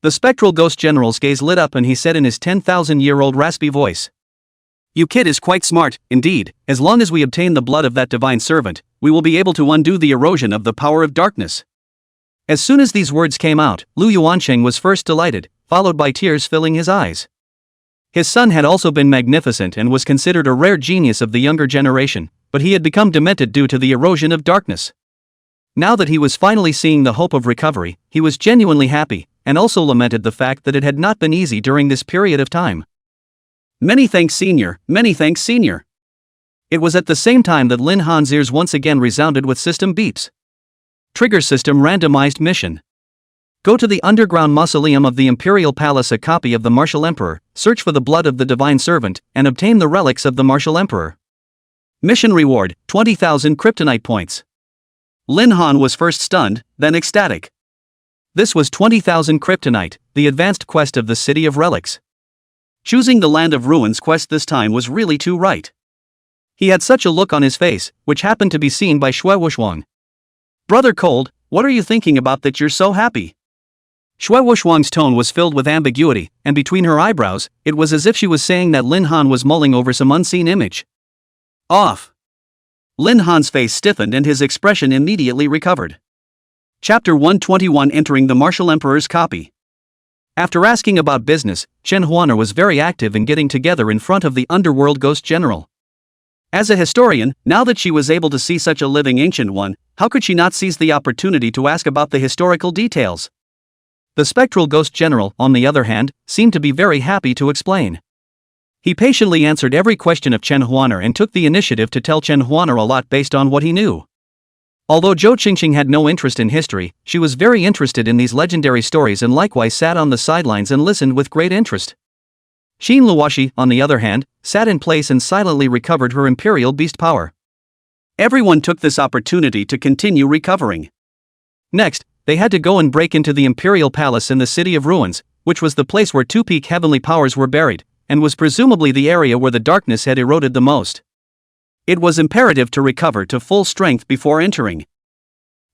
A: The spectral ghost general's gaze lit up and he said in his 10,000-year-old raspy voice. "You kid is quite smart, indeed. As long as we obtain the blood of that divine servant, we will be able to undo the erosion of the power of darkness." As soon as these words came out, Lu Yuansheng was first delighted, followed by tears filling his eyes. His son had also been magnificent and was considered a rare genius of the younger generation, but he had become demented due to the erosion of darkness. Now that he was finally seeing the hope of recovery, he was genuinely happy, and also lamented the fact that it had not been easy during this period of time. "Many thanks, Senior, many thanks, Senior." It was at the same time that Lin Han's ears once again resounded with system beeps. Trigger system randomized mission. Go to the underground mausoleum of the Imperial Palace, a copy of the Martial Emperor, search for the blood of the Divine Servant, and obtain the relics of the Martial Emperor. Mission reward, 20,000 kryptonite points. Lin Han was first stunned, then ecstatic. This was 20,000 kryptonite, the advanced quest of the City of Relics. Choosing the Land of Ruins quest this time was really too right. He had such a look on his face, which happened to be seen by Xuanfeng. "Brother Cold, what are you thinking about that you're so happy?" Xuanfeng's tone was filled with ambiguity, and between her eyebrows, it was as if she was saying that Lin Han was mulling over some unseen image. Off. Lin Han's face stiffened and his expression immediately recovered. Chapter 121, Entering the Martial Emperor's Copy. After asking about business, Chen Huaner was very active in getting together in front of the underworld ghost general. As a historian, now that she was able to see such a living ancient one, how could she not seize the opportunity to ask about the historical details? The spectral ghost general, on the other hand, seemed to be very happy to explain. He patiently answered every question of Chen Huaner and took the initiative to tell Chen Huaner a lot based on what he knew. Although Zhou Qingqing had no interest in history, she was very interested in these legendary stories and likewise sat on the sidelines and listened with great interest. Xin Luoxi, on the other hand, sat in place and silently recovered her imperial beast power. Everyone took this opportunity to continue recovering. Next, they had to go and break into the Imperial Palace in the City of Ruins, which was the place where two peak heavenly powers were buried, and was presumably the area where the darkness had eroded the most. It was imperative to recover to full strength before entering.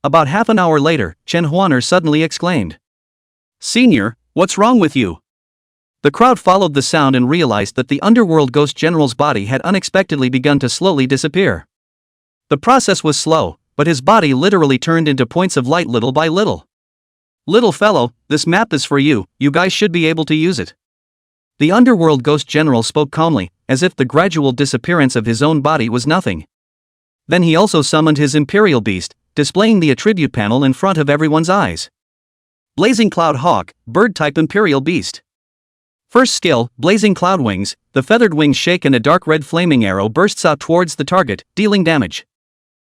A: About half an hour later, Chen Huaner suddenly exclaimed, "Senior, what's wrong with you?" The crowd followed the sound and realized that the underworld ghost general's body had unexpectedly begun to slowly disappear. The process was slow, but his body literally turned into points of light little by little. "Little fellow, this map is for you, you guys should be able to use it." The underworld ghost general spoke calmly, as if the gradual disappearance of his own body was nothing. Then he also summoned his imperial beast, displaying the attribute panel in front of everyone's eyes. Blazing Cloud Hawk, bird-type imperial beast. First skill, Blazing Cloud Wings. The feathered wings shake and a dark red flaming arrow bursts out towards the target, dealing damage.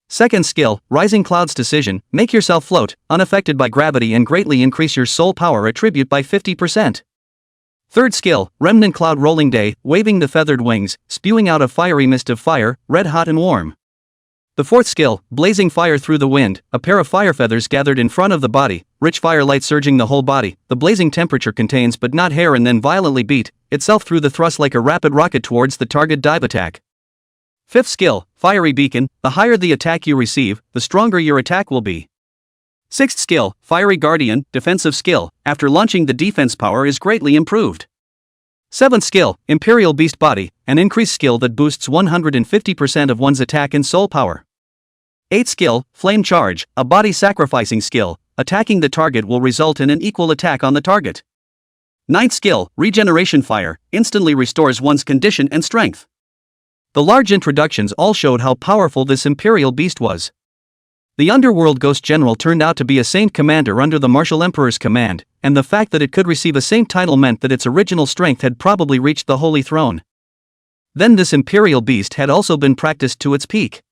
A: Second skill, Rising Clouds Decision. Make yourself float, unaffected by gravity and greatly increase your soul power attribute by 50%. Third skill, Remnant Cloud Rolling Day. Waving the feathered wings, spewing out a fiery mist of fire, red hot and warm. The fourth skill, Blazing Fire Through the Wind. A pair of fire feathers gathered in front of the body, rich firelight surging the whole body. The blazing temperature contains but not hair and then violently beat itself through the thrust like a rapid rocket towards the target dive attack. Fifth skill, Fiery Beacon. The higher the attack you receive, the stronger your attack will be. Sixth skill, Fiery Guardian. Defensive skill. After launching, the defense power is greatly improved. Seventh skill, Imperial Beast Body. An increased skill that boosts 150% of one's attack and soul power. Eighth skill, Flame Charge. A body sacrificing skill. Attacking the target will result in an equal attack on the target. Ninth skill, Regeneration Fire. Instantly restores one's condition and strength. The large introductions all showed how powerful this Imperial Beast was. The Underworld Ghost General turned out to be a Saint Commander under the Martial Emperor's command, and the fact that it could receive a Saint title meant that its original strength had probably reached the Holy Throne. Then this Imperial Beast had also been practiced to its peak.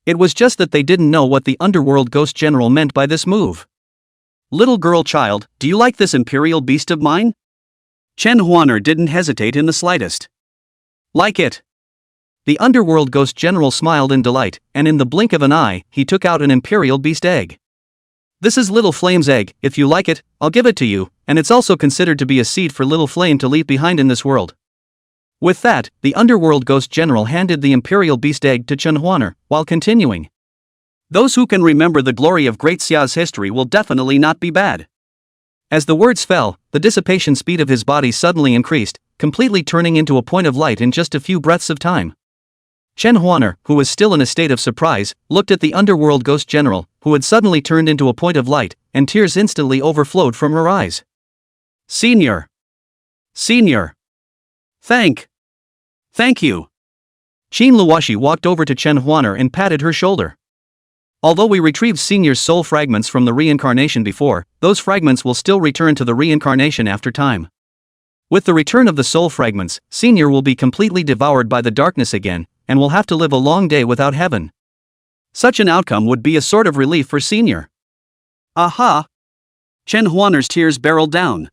A: It was just that they didn't know what the Underworld Ghost General meant by this move. Little girl child, do you like this Imperial Beast of mine? Chen Huaner didn't hesitate in the slightest. Like it. The Underworld Ghost General smiled in delight, and in the blink of an eye, he took out an Imperial Beast egg. This is Little Flame's egg. If you like it, I'll give it to you, and it's also considered to be a seed for Little Flame to leave behind in this world. With that, the Underworld Ghost General handed the Imperial Beast egg to Chen Huaner, while continuing. Those who can remember the glory of Great Xia's history will definitely not be bad. As the words fell, the dissipation speed of his body suddenly increased, completely turning into a point of light in just a few breaths of time. Chen Huaner, who was still in a state of surprise, looked at the Underworld Ghost General, who had suddenly turned into a point of light, and tears instantly overflowed from her eyes. Senior! Senior! Thank you! Qin Luoshi walked over to Chen Huaner and patted her shoulder. Although we retrieved Senior's soul fragments from the reincarnation before, those fragments will still return to the reincarnation after time. With the return of the soul fragments, Senior will be completely devoured by the darkness again, and will have to live a long day without heaven. Such an outcome would be a sort of relief for Senior. Aha! Chen Huaner's tears barreled down.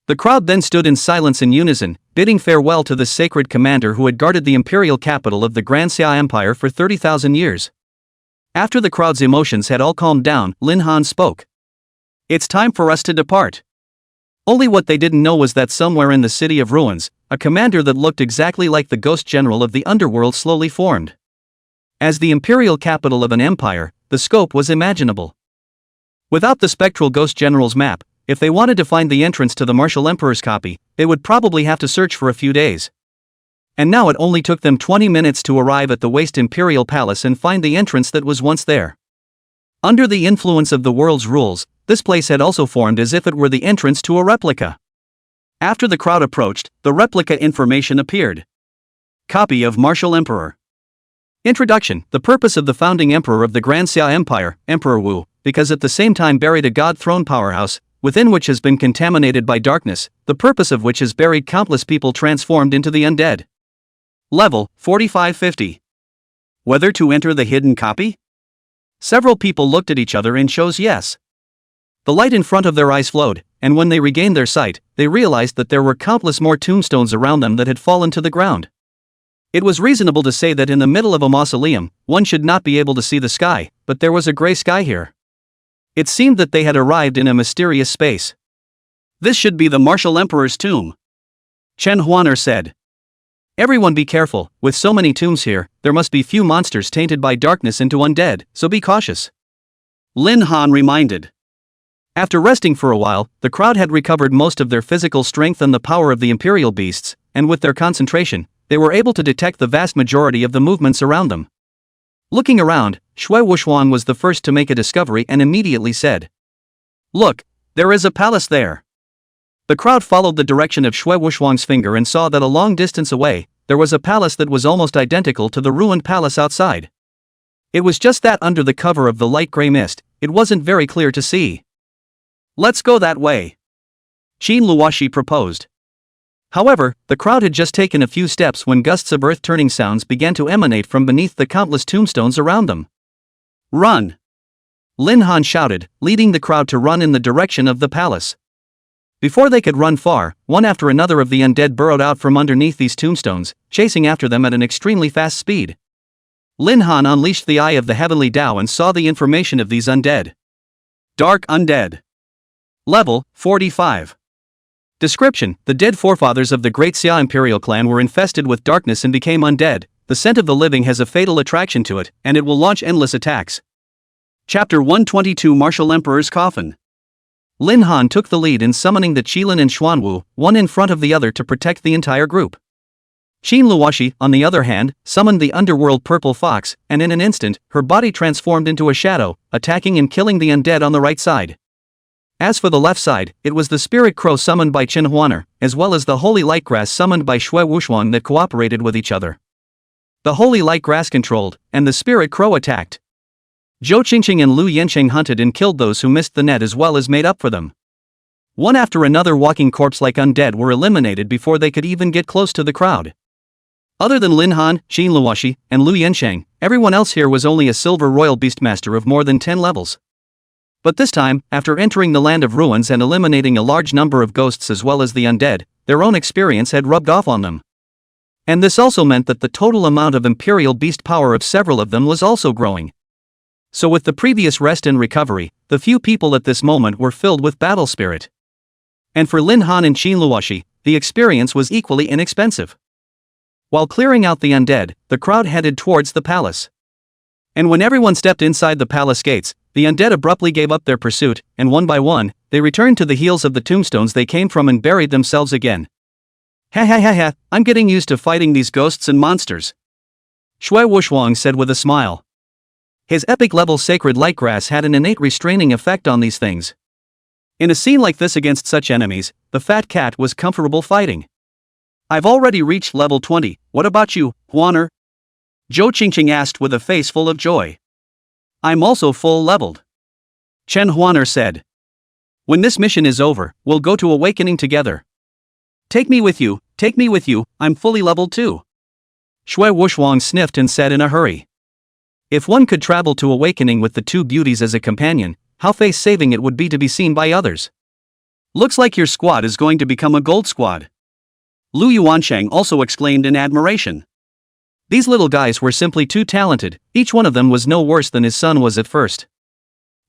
A: The crowd then stood in silence in unison, bidding farewell to the sacred commander who had guarded the imperial capital of the Grand Xia Empire for 30,000 years. After the crowd's emotions had all calmed down, Lin Han spoke. It's time for us to depart. Only what they didn't know was that somewhere in the City of Ruins, a commander that looked exactly like the Ghost General of the Underworld slowly formed. As the imperial capital of an empire, the scope was imaginable. Without the spectral Ghost General's map, if they wanted to find the entrance to the Martial Emperor's copy, they would probably have to search for a few days. And now it only took them 20 minutes to arrive at the Waste Imperial Palace and find the entrance that was once there. Under the influence of the world's rules, this place had also formed as if it were the entrance to a replica. After the crowd approached, the replica information appeared. Copy of Martial Emperor. Introduction. The purpose of the founding emperor of the Grand Xia Empire, Emperor Wu, because at the same time buried a god throne powerhouse, within which has been contaminated by darkness, the purpose of which has buried countless people transformed into the undead. Level 4550. Whether to enter the hidden copy? Several people looked at each other and chose yes. The light in front of their eyes flowed, and when they regained their sight, they realized that there were countless more tombstones around them that had fallen to the ground. It was reasonable to say that in the middle of a mausoleum, one should not be able to see the sky, but there was a gray sky here. It seemed that they had arrived in a mysterious space. This should be the Martial Emperor's tomb. Chen Huaner said. Everyone be careful, with so many tombs here, there must be few monsters tainted by darkness into undead, so be cautious. Lin Han reminded. After resting for a while, the crowd had recovered most of their physical strength and the power of the imperial beasts, and with their concentration, they were able to detect the vast majority of the movements around them. Looking around, Shui Wuxuan was the first to make a discovery and immediately said, "Look, there is a palace there." The crowd followed the direction of Shui Wuxuan's finger and saw that a long distance away, there was a palace that was almost identical to the ruined palace outside. It was just that under the cover of the light gray mist, it wasn't very clear to see. "Let's go that way," Qin Luoshi proposed. However, the crowd had just taken a few steps when gusts of earth-turning sounds began to emanate from beneath the countless tombstones around them. "Run!" Lin Han shouted, leading the crowd to run in the direction of the palace. Before they could run far, one after another of the undead burrowed out from underneath these tombstones, chasing after them at an extremely fast speed. Lin Han unleashed the Eye of the Heavenly Tao and saw the information of these undead. Dark Undead. Level 45. Description: the dead forefathers of the Great Xia Imperial clan were infested with darkness and became undead. The scent of the living has a fatal attraction to it, and it will launch endless attacks. Chapter 122: Martial Emperor's Coffin. Lin Han took the lead in summoning the Qilin and Xuanwu, one in front of the other to protect the entire group. Qin Luoshi, on the other hand, summoned the underworld Purple Fox, and in an instant, her body transformed into a shadow, attacking and killing the undead on the right side. As for the left side, it was the Spirit Crow summoned by Chen Huaner, as well as the Holy Light Grass summoned by Shui Wuxuang that cooperated with each other. The Holy Light Grass controlled, and the Spirit Crow attacked. Zhou Qingqing and Lu Yansheng hunted and killed those who missed the net as well as made up for them. One after another walking corpse-like undead were eliminated before they could even get close to the crowd. Other than Lin Han, Qin Luoshi, and Lu Yansheng, everyone else here was only a silver royal beastmaster of more than 10 levels. But this time, after entering the land of ruins and eliminating a large number of ghosts as well as the undead, their own experience had rubbed off on them. And this also meant that the total amount of imperial beast power of several of them was also growing. So with the previous rest and recovery, the few people at this moment were filled with battle spirit. And for Lin Han and Qin Luoshi, the experience was equally inexpensive. While clearing out the undead, the crowd headed towards the palace. And when everyone stepped inside the palace gates, the undead abruptly gave up their pursuit, and one by one, they returned to the heels of the tombstones they came from and buried themselves again. Ha ha ha ha, I'm getting used to fighting these ghosts and monsters. Shui Wuxuang said with a smile. His epic-level sacred light grass had an innate restraining effect on these things. In a scene like this against such enemies, the fat cat was comfortable fighting. I've already reached level 20, what about you, Huaner? Zhou Qingqing asked with a face full of joy. I'm also full-leveled. Chen Huaner said. When this mission is over, we'll go to Awakening together. Take me with you, I'm fully leveled too. Shui Wuxuang sniffed and said in a hurry. If one could travel to Awakening with the two beauties as a companion, how face-saving it would be to be seen by others. Looks like your squad is going to become a gold squad. Lu Yuansheng also exclaimed in admiration. These little guys were simply too talented, each one of them was no worse than his son was at first.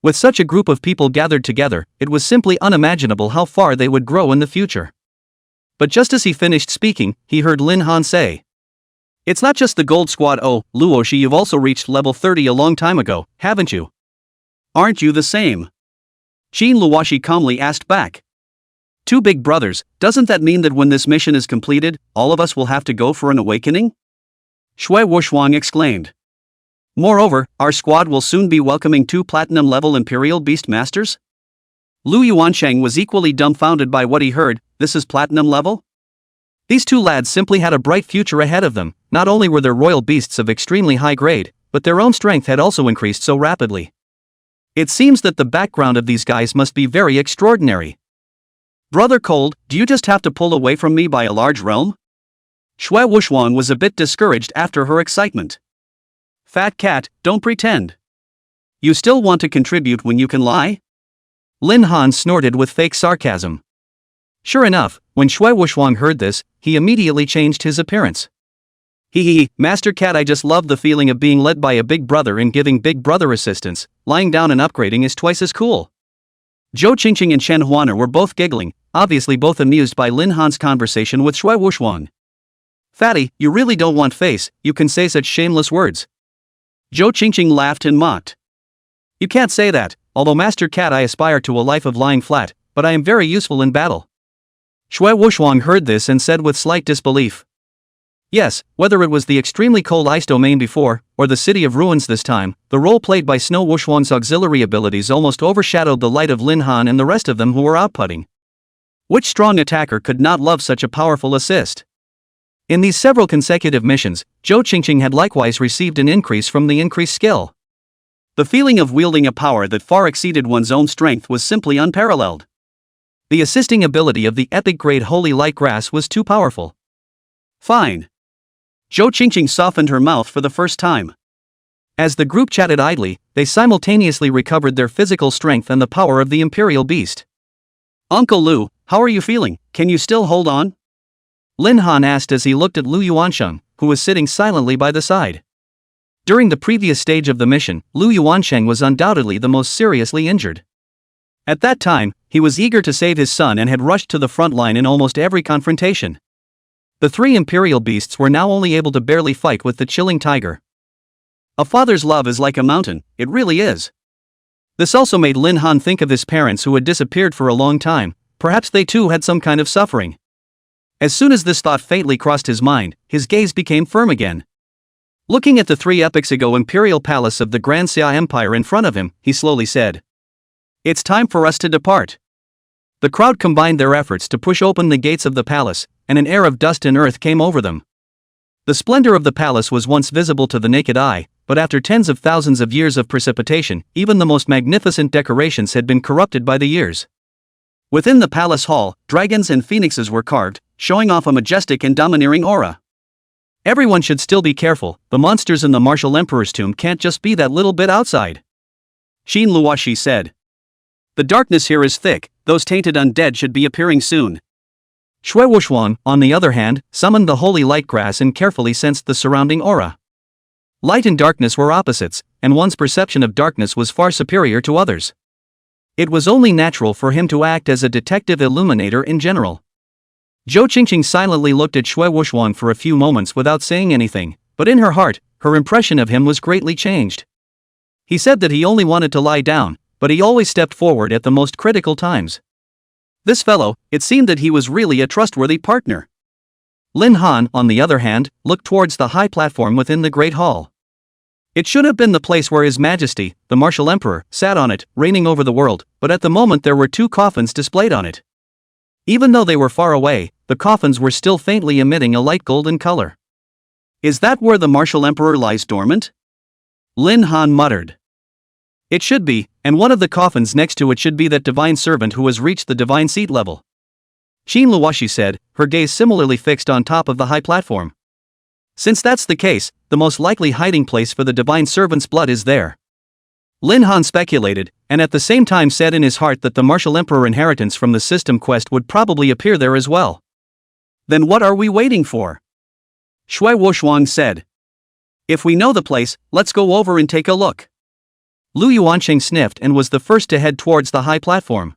A: With such a group of people gathered together, it was simply unimaginable how far they would grow in the future. But just as he finished speaking, he heard Lin Han say. It's not just the gold squad. Oh, Luoshi, you've also reached level 30 a long time ago, haven't you? Aren't you the same? Qin Luoshi calmly asked back. Two big brothers, doesn't that mean that when this mission is completed, all of us will have to go for an awakening? Shui Wuxuang exclaimed. Moreover, our squad will soon be welcoming 2 platinum-level Imperial Beast Masters? Lu Yuansheng was equally dumbfounded by what he heard. This is platinum level? These two lads simply had a bright future ahead of them. Not only were their royal beasts of extremely high grade, but their own strength had also increased so rapidly. It seems that the background of these guys must be very extraordinary. Brother Cold, do you just have to pull away from me by a large realm? Shui Wuxuang was a bit discouraged after her excitement. Fat cat, don't pretend. You still want to contribute when you can lie? Lin Han snorted with fake sarcasm. Sure enough, when Shui Wuxuang heard this, he immediately changed his appearance. Hee, Master Cat, I just love the feeling of being led by a big brother and giving big brother assistance. Lying down and upgrading is twice as cool. Zhou Qingqing and Chen Huaner were both giggling, obviously both amused by Lin Han's conversation with Shui Wuxuang. Fatty, you really don't want face, you can say such shameless words. Zhou Qingqing laughed and mocked. You can't say that, although Master Cat, I aspire to a life of lying flat, but I am very useful in battle. Shui Wuxuang heard this and said with slight disbelief. Yes, whether it was the extremely cold ice domain before, or the city of ruins this time, the role played by Snow Wuxuang's auxiliary abilities almost overshadowed the light of Lin Han and the rest of them who were outputting. Which strong attacker could not love such a powerful assist? In these several consecutive missions, Zhou Qingqing had likewise received an increase from the increased skill. The feeling of wielding a power that far exceeded one's own strength was simply unparalleled. The assisting ability of the epic-grade Holy Light Grass was too powerful. Fine. Zhou Qingqing softened her mouth for the first time. As the group chatted idly, they simultaneously recovered their physical strength and the power of the Imperial Beast. Uncle Lu, how are you feeling? Can you still hold on? Lin Han asked as he looked at Lu Yuansheng, who was sitting silently by the side. During the previous stage of the mission, Lu Yuansheng was undoubtedly the most seriously injured. At that time, he was eager to save his son and had rushed to the front line in almost every confrontation. The three Imperial Beasts were now only able to barely fight with the chilling tiger. A father's love is like a mountain, it really is. This also made Lin Han think of his parents who had disappeared for a long time. Perhaps they too had some kind of suffering. As soon as this thought faintly crossed his mind, his gaze became firm again. Looking at the 3 epochs ago Imperial Palace of the Grand Xia Empire in front of him, he slowly said, "It's time for us to depart." The crowd combined their efforts to push open the gates of the palace, and an air of dust and earth came over them. The splendor of the palace was once visible to the naked eye, but after tens of thousands of years of precipitation, even the most magnificent decorations had been corrupted by the years. Within the palace hall, dragons and phoenixes were carved, showing off a majestic and domineering aura. Everyone should still be careful, the monsters in the Martial Emperor's tomb can't just be that little bit outside. Xin Luoshi said. The darkness here is thick, those tainted undead should be appearing soon. Shui Wuxuan, on the other hand, summoned the holy light grass and carefully sensed the surrounding aura. Light and darkness were opposites, and one's perception of darkness was far superior to others. It was only natural for him to act as a detective illuminator in general. Zhou Qingqing silently looked at Shui Wuxuan for a few moments without saying anything, but in her heart, her impression of him was greatly changed. He said that he only wanted to lie down, but he always stepped forward at the most critical times. This fellow, it seemed that he was really a trustworthy partner. Lin Han, on the other hand, looked towards the high platform within the Great Hall. It should have been the place where His Majesty, the Martial Emperor, sat on it, reigning over the world, but at the moment there were 2 coffins displayed on it. Even though they were far away, the coffins were still faintly emitting a light golden color. Is that where the Martial Emperor lies dormant? Lin Han muttered. It should be, and one of the coffins next to it should be that divine servant who has reached the divine seat level. Xin Luoshi said, her gaze similarly fixed on top of the high platform. Since that's the case, the most likely hiding place for the divine servant's blood is there. Lin Han speculated, and at the same time said in his heart that the Martial Emperor inheritance from the system quest would probably appear there as well. Then what are we waiting for? Shui Wuxuan said. If we know the place, let's go over and take a look. Lu Yuansheng sniffed and was the first to head towards the high platform.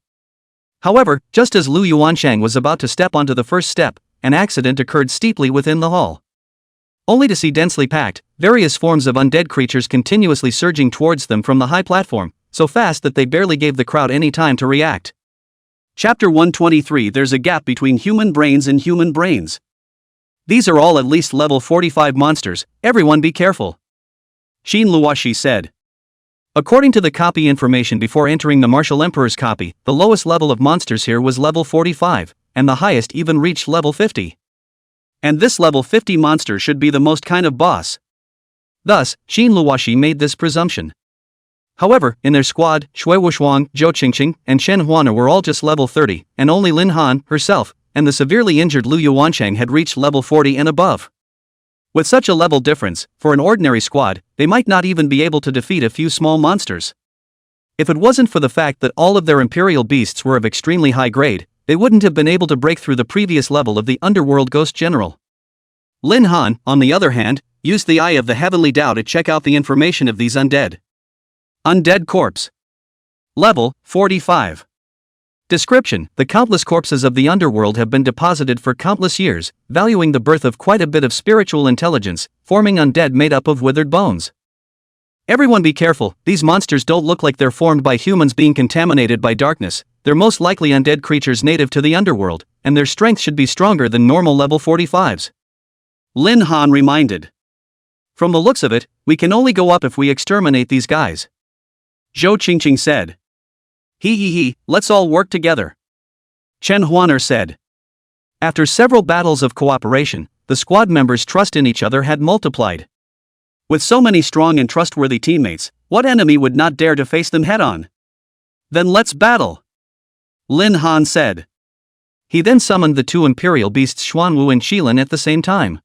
A: However, just as Lu Yuansheng was about to step onto the first step, an accident occurred steeply within the hall. Only to see densely packed, various forms of undead creatures continuously surging towards them from the high platform, so fast that they barely gave the crowd any time to react. Chapter 123 There's a gap between human brains and human brains. These are all at least level 45 monsters, everyone be careful. Xin Luoshi said. According to the copy information before entering the Martial Emperor's copy, the lowest level of monsters here was level 45, and the highest even reached level 50. And this level 50 monster should be the most kind of boss. Thus, Xin Luoshi made this presumption. However, in their squad, Shui Wuxuan, Zhou Qingqing, and Shen Huana were all just level 30, and only Lin Han, herself, and the severely injured Lu Yuansheng had reached level 40 and above. With such a level difference, for an ordinary squad, they might not even be able to defeat a few small monsters. If it wasn't for the fact that all of their Imperial beasts were of extremely high grade, they wouldn't have been able to break through the previous level of the Underworld Ghost General. Lin Han, on the other hand, used the Eye of the Heavenly Tao to check out the information of these undead. Undead corpse. Level 45. Description: the countless corpses of the underworld have been deposited for countless years, valuing the birth of quite a bit of spiritual intelligence, forming undead made up of withered bones. Everyone be careful, these monsters don't look like they're formed by humans being contaminated by darkness, they're most likely undead creatures native to the underworld, and their strength should be stronger than normal level 45s. Lin Han reminded. From the looks of it, we can only go up if we exterminate these guys. Zhou Qingqing said. He, let's all work together. Chen Huaner said. After several battles of cooperation, the squad members' trust in each other had multiplied. With so many strong and trustworthy teammates, what enemy would not dare to face them head-on? Then let's battle. Lin Han said. He then summoned the two imperial beasts Xuanwu and Qilin at the same time.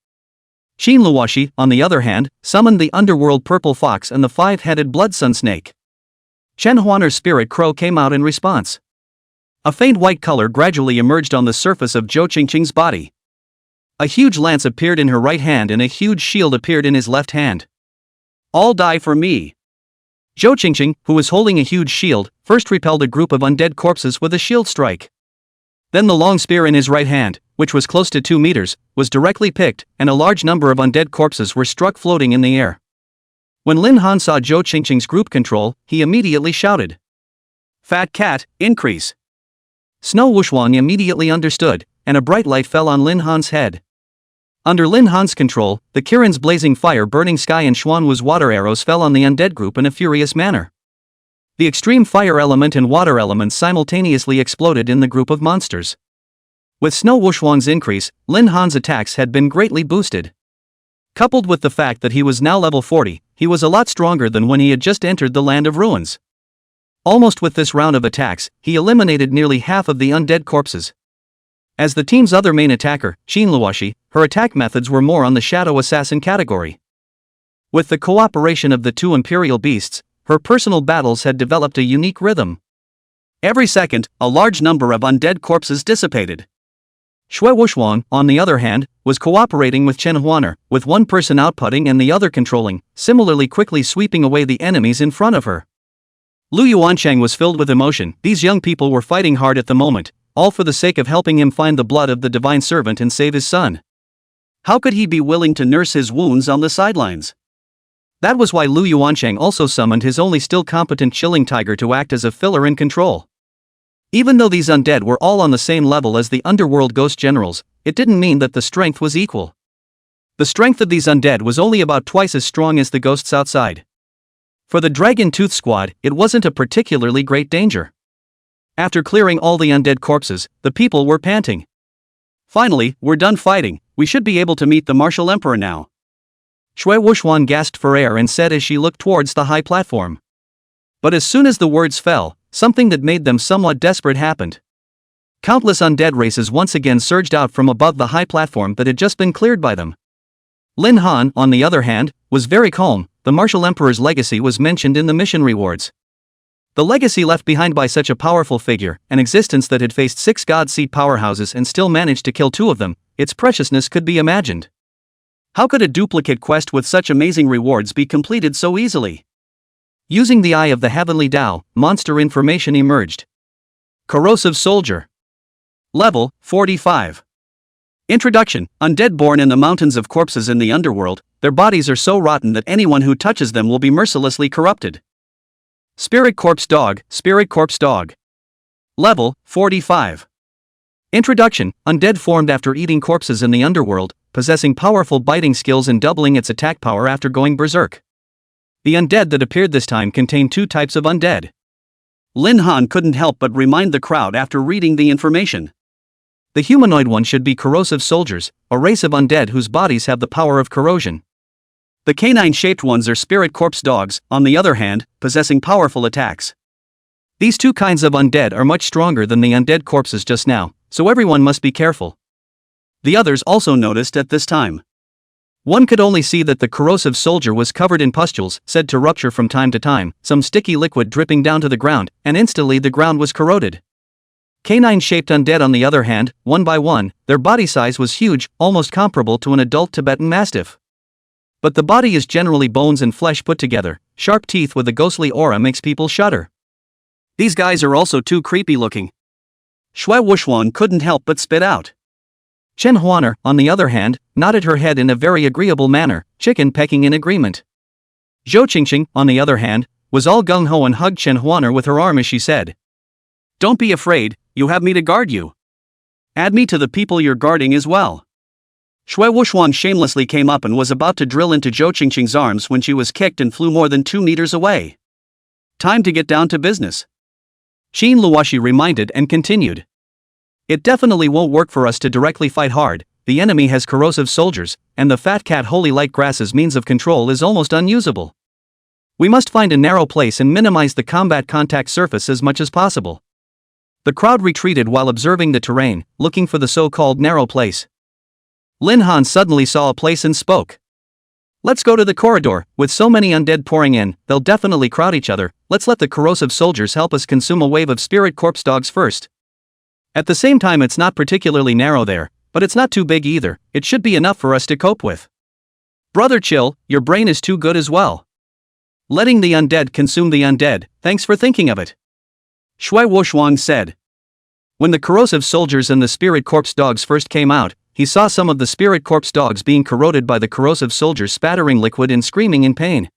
A: Qin Luoshi, on the other hand, summoned the underworld purple fox and the five-headed blood sun snake. Chen Huaner's spirit crow came out in response. A faint white color gradually emerged on the surface of Zhou Qingqing's body. A huge lance appeared in her right hand and a huge shield appeared in his left hand. All die for me. Zhou Qingqing, who was holding a huge shield, first repelled a group of undead corpses with a shield strike. Then the long spear in his right hand, which was close to 2 meters, was directly picked, and a large number of undead corpses were struck floating in the air. When Lin Han saw Zhou Qingqing's group control, he immediately shouted, "Fat cat, increase!" Snow Wuxuan immediately understood, and a bright light fell on Lin Han's head. Under Lin Han's control, the Kirin's blazing fire burning sky and Xuanwu's water arrows fell on the undead group in a furious manner. The extreme fire element and water elements simultaneously exploded in the group of monsters. With Snow Wuxuan's increase, Lin Han's attacks had been greatly boosted. Coupled with the fact that he was now level 40, he was a lot stronger than when he had just entered the Land of Ruins. Almost with this round of attacks, he eliminated nearly half of the undead corpses. As the team's other main attacker, Qin Luoshi, her attack methods were more on the shadow assassin category. With the cooperation of the two imperial beasts, her personal battles had developed a unique rhythm. Every second, a large number of undead corpses dissipated. Shui Wuxuan, on the other hand, was cooperating with Chen Huaner, with one person outputting and the other controlling, similarly quickly sweeping away the enemies in front of her. Lu Yuancheng was filled with emotion. These young people were fighting hard at the moment, all for the sake of helping him find the blood of the divine servant and save his son. How could he be willing to nurse his wounds on the sidelines? That was why Lu Yuancheng also summoned his only still competent chilling tiger to act as a filler in control. Even though these undead were all on the same level as the underworld ghost generals, it didn't mean that the strength was equal. The strength of these undead was only about twice as strong as the ghosts outside. For the Dragon Tooth Squad, it wasn't a particularly great danger. After clearing all the undead corpses, the people were panting. Finally, we're done fighting, we should be able to meet the martial emperor now. Shui Wuxuan gasped for air and said as she looked towards the high platform. But as soon as the words fell, something that made them somewhat desperate happened. Countless undead races once again surged out from above the high platform that had just been cleared by them. Lin Han, on the other hand, was very calm. The martial emperor's legacy was mentioned in the mission rewards. The legacy left behind by such a powerful figure, an existence that had faced 6 god seed powerhouses and still managed to kill 2 of them, its preciousness could be imagined. How could a duplicate quest with such amazing rewards be completed so easily? Using the Eye of the Heavenly Tao, monster information emerged. Corrosive Soldier. Level 45. Introduction: Undead born in the mountains of corpses in the underworld, their bodies are so rotten that anyone who touches them will be mercilessly corrupted. Spirit Corpse Dog, Spirit Corpse Dog. Level 45. Introduction: Undead formed after eating corpses in the underworld, possessing powerful biting skills and doubling its attack power after going berserk. The undead that appeared this time contained 2 types of undead. Lin Han couldn't help but remind the crowd after reading the information. The humanoid one should be corrosive soldiers, a race of undead whose bodies have the power of corrosion. The canine-shaped ones are spirit corpse dogs, on the other hand, possessing powerful attacks. These 2 kinds of undead are much stronger than the undead corpses just now, so everyone must be careful. The others also noticed at this time. One could only see that the corrosive soldier was covered in pustules, said to rupture from time to time, some sticky liquid dripping down to the ground, and instantly the ground was corroded. Canine-shaped undead on the other hand, one by one, their body size was huge, almost comparable to an adult Tibetan Mastiff. But the body is generally bones and flesh put together, sharp teeth with a ghostly aura makes people shudder. These guys are also too creepy looking. Shui Wuxuan couldn't help but spit out. Chen Huaner, on the other hand, nodded her head in a very agreeable manner, chicken pecking in agreement. Zhou Qingqing, on the other hand, was all gung-ho and hugged Chen Huaner with her arm as she said, "Don't be afraid, you have me to guard you. Add me to the people you're guarding as well." Shui Wuxuan shamelessly came up and was about to drill into Zhou Qingqing's arms when she was kicked and flew more than 2 meters away. Time to get down to business. Qin Luoshi reminded and continued. It definitely won't work for us to directly fight hard, the enemy has corrosive soldiers, and the fat cat holy light grass's means of control is almost unusable. We must find a narrow place and minimize the combat contact surface as much as possible. The crowd retreated while observing the terrain, looking for the so-called narrow place. Lin Han suddenly saw a place and spoke. Let's go to the corridor. With so many undead pouring in, they'll definitely crowd each other. Let's let the corrosive soldiers help us consume a wave of spirit corpse dogs first. At the same time, it's not particularly narrow there, but it's not too big either. It should be enough for us to cope with. Brother chill, your brain is too good as well. Letting the undead consume the undead, thanks for thinking of it. Shui Wushuang said. When the corrosive soldiers and the spirit corpse dogs first came out, he saw some of the spirit corpse dogs being corroded by the corrosive soldiers spattering liquid and screaming in pain.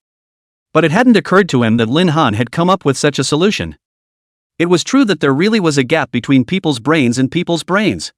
A: But it hadn't occurred to him that Lin Han had come up with such a solution. It was true that there really was a gap between people's brains and people's brains.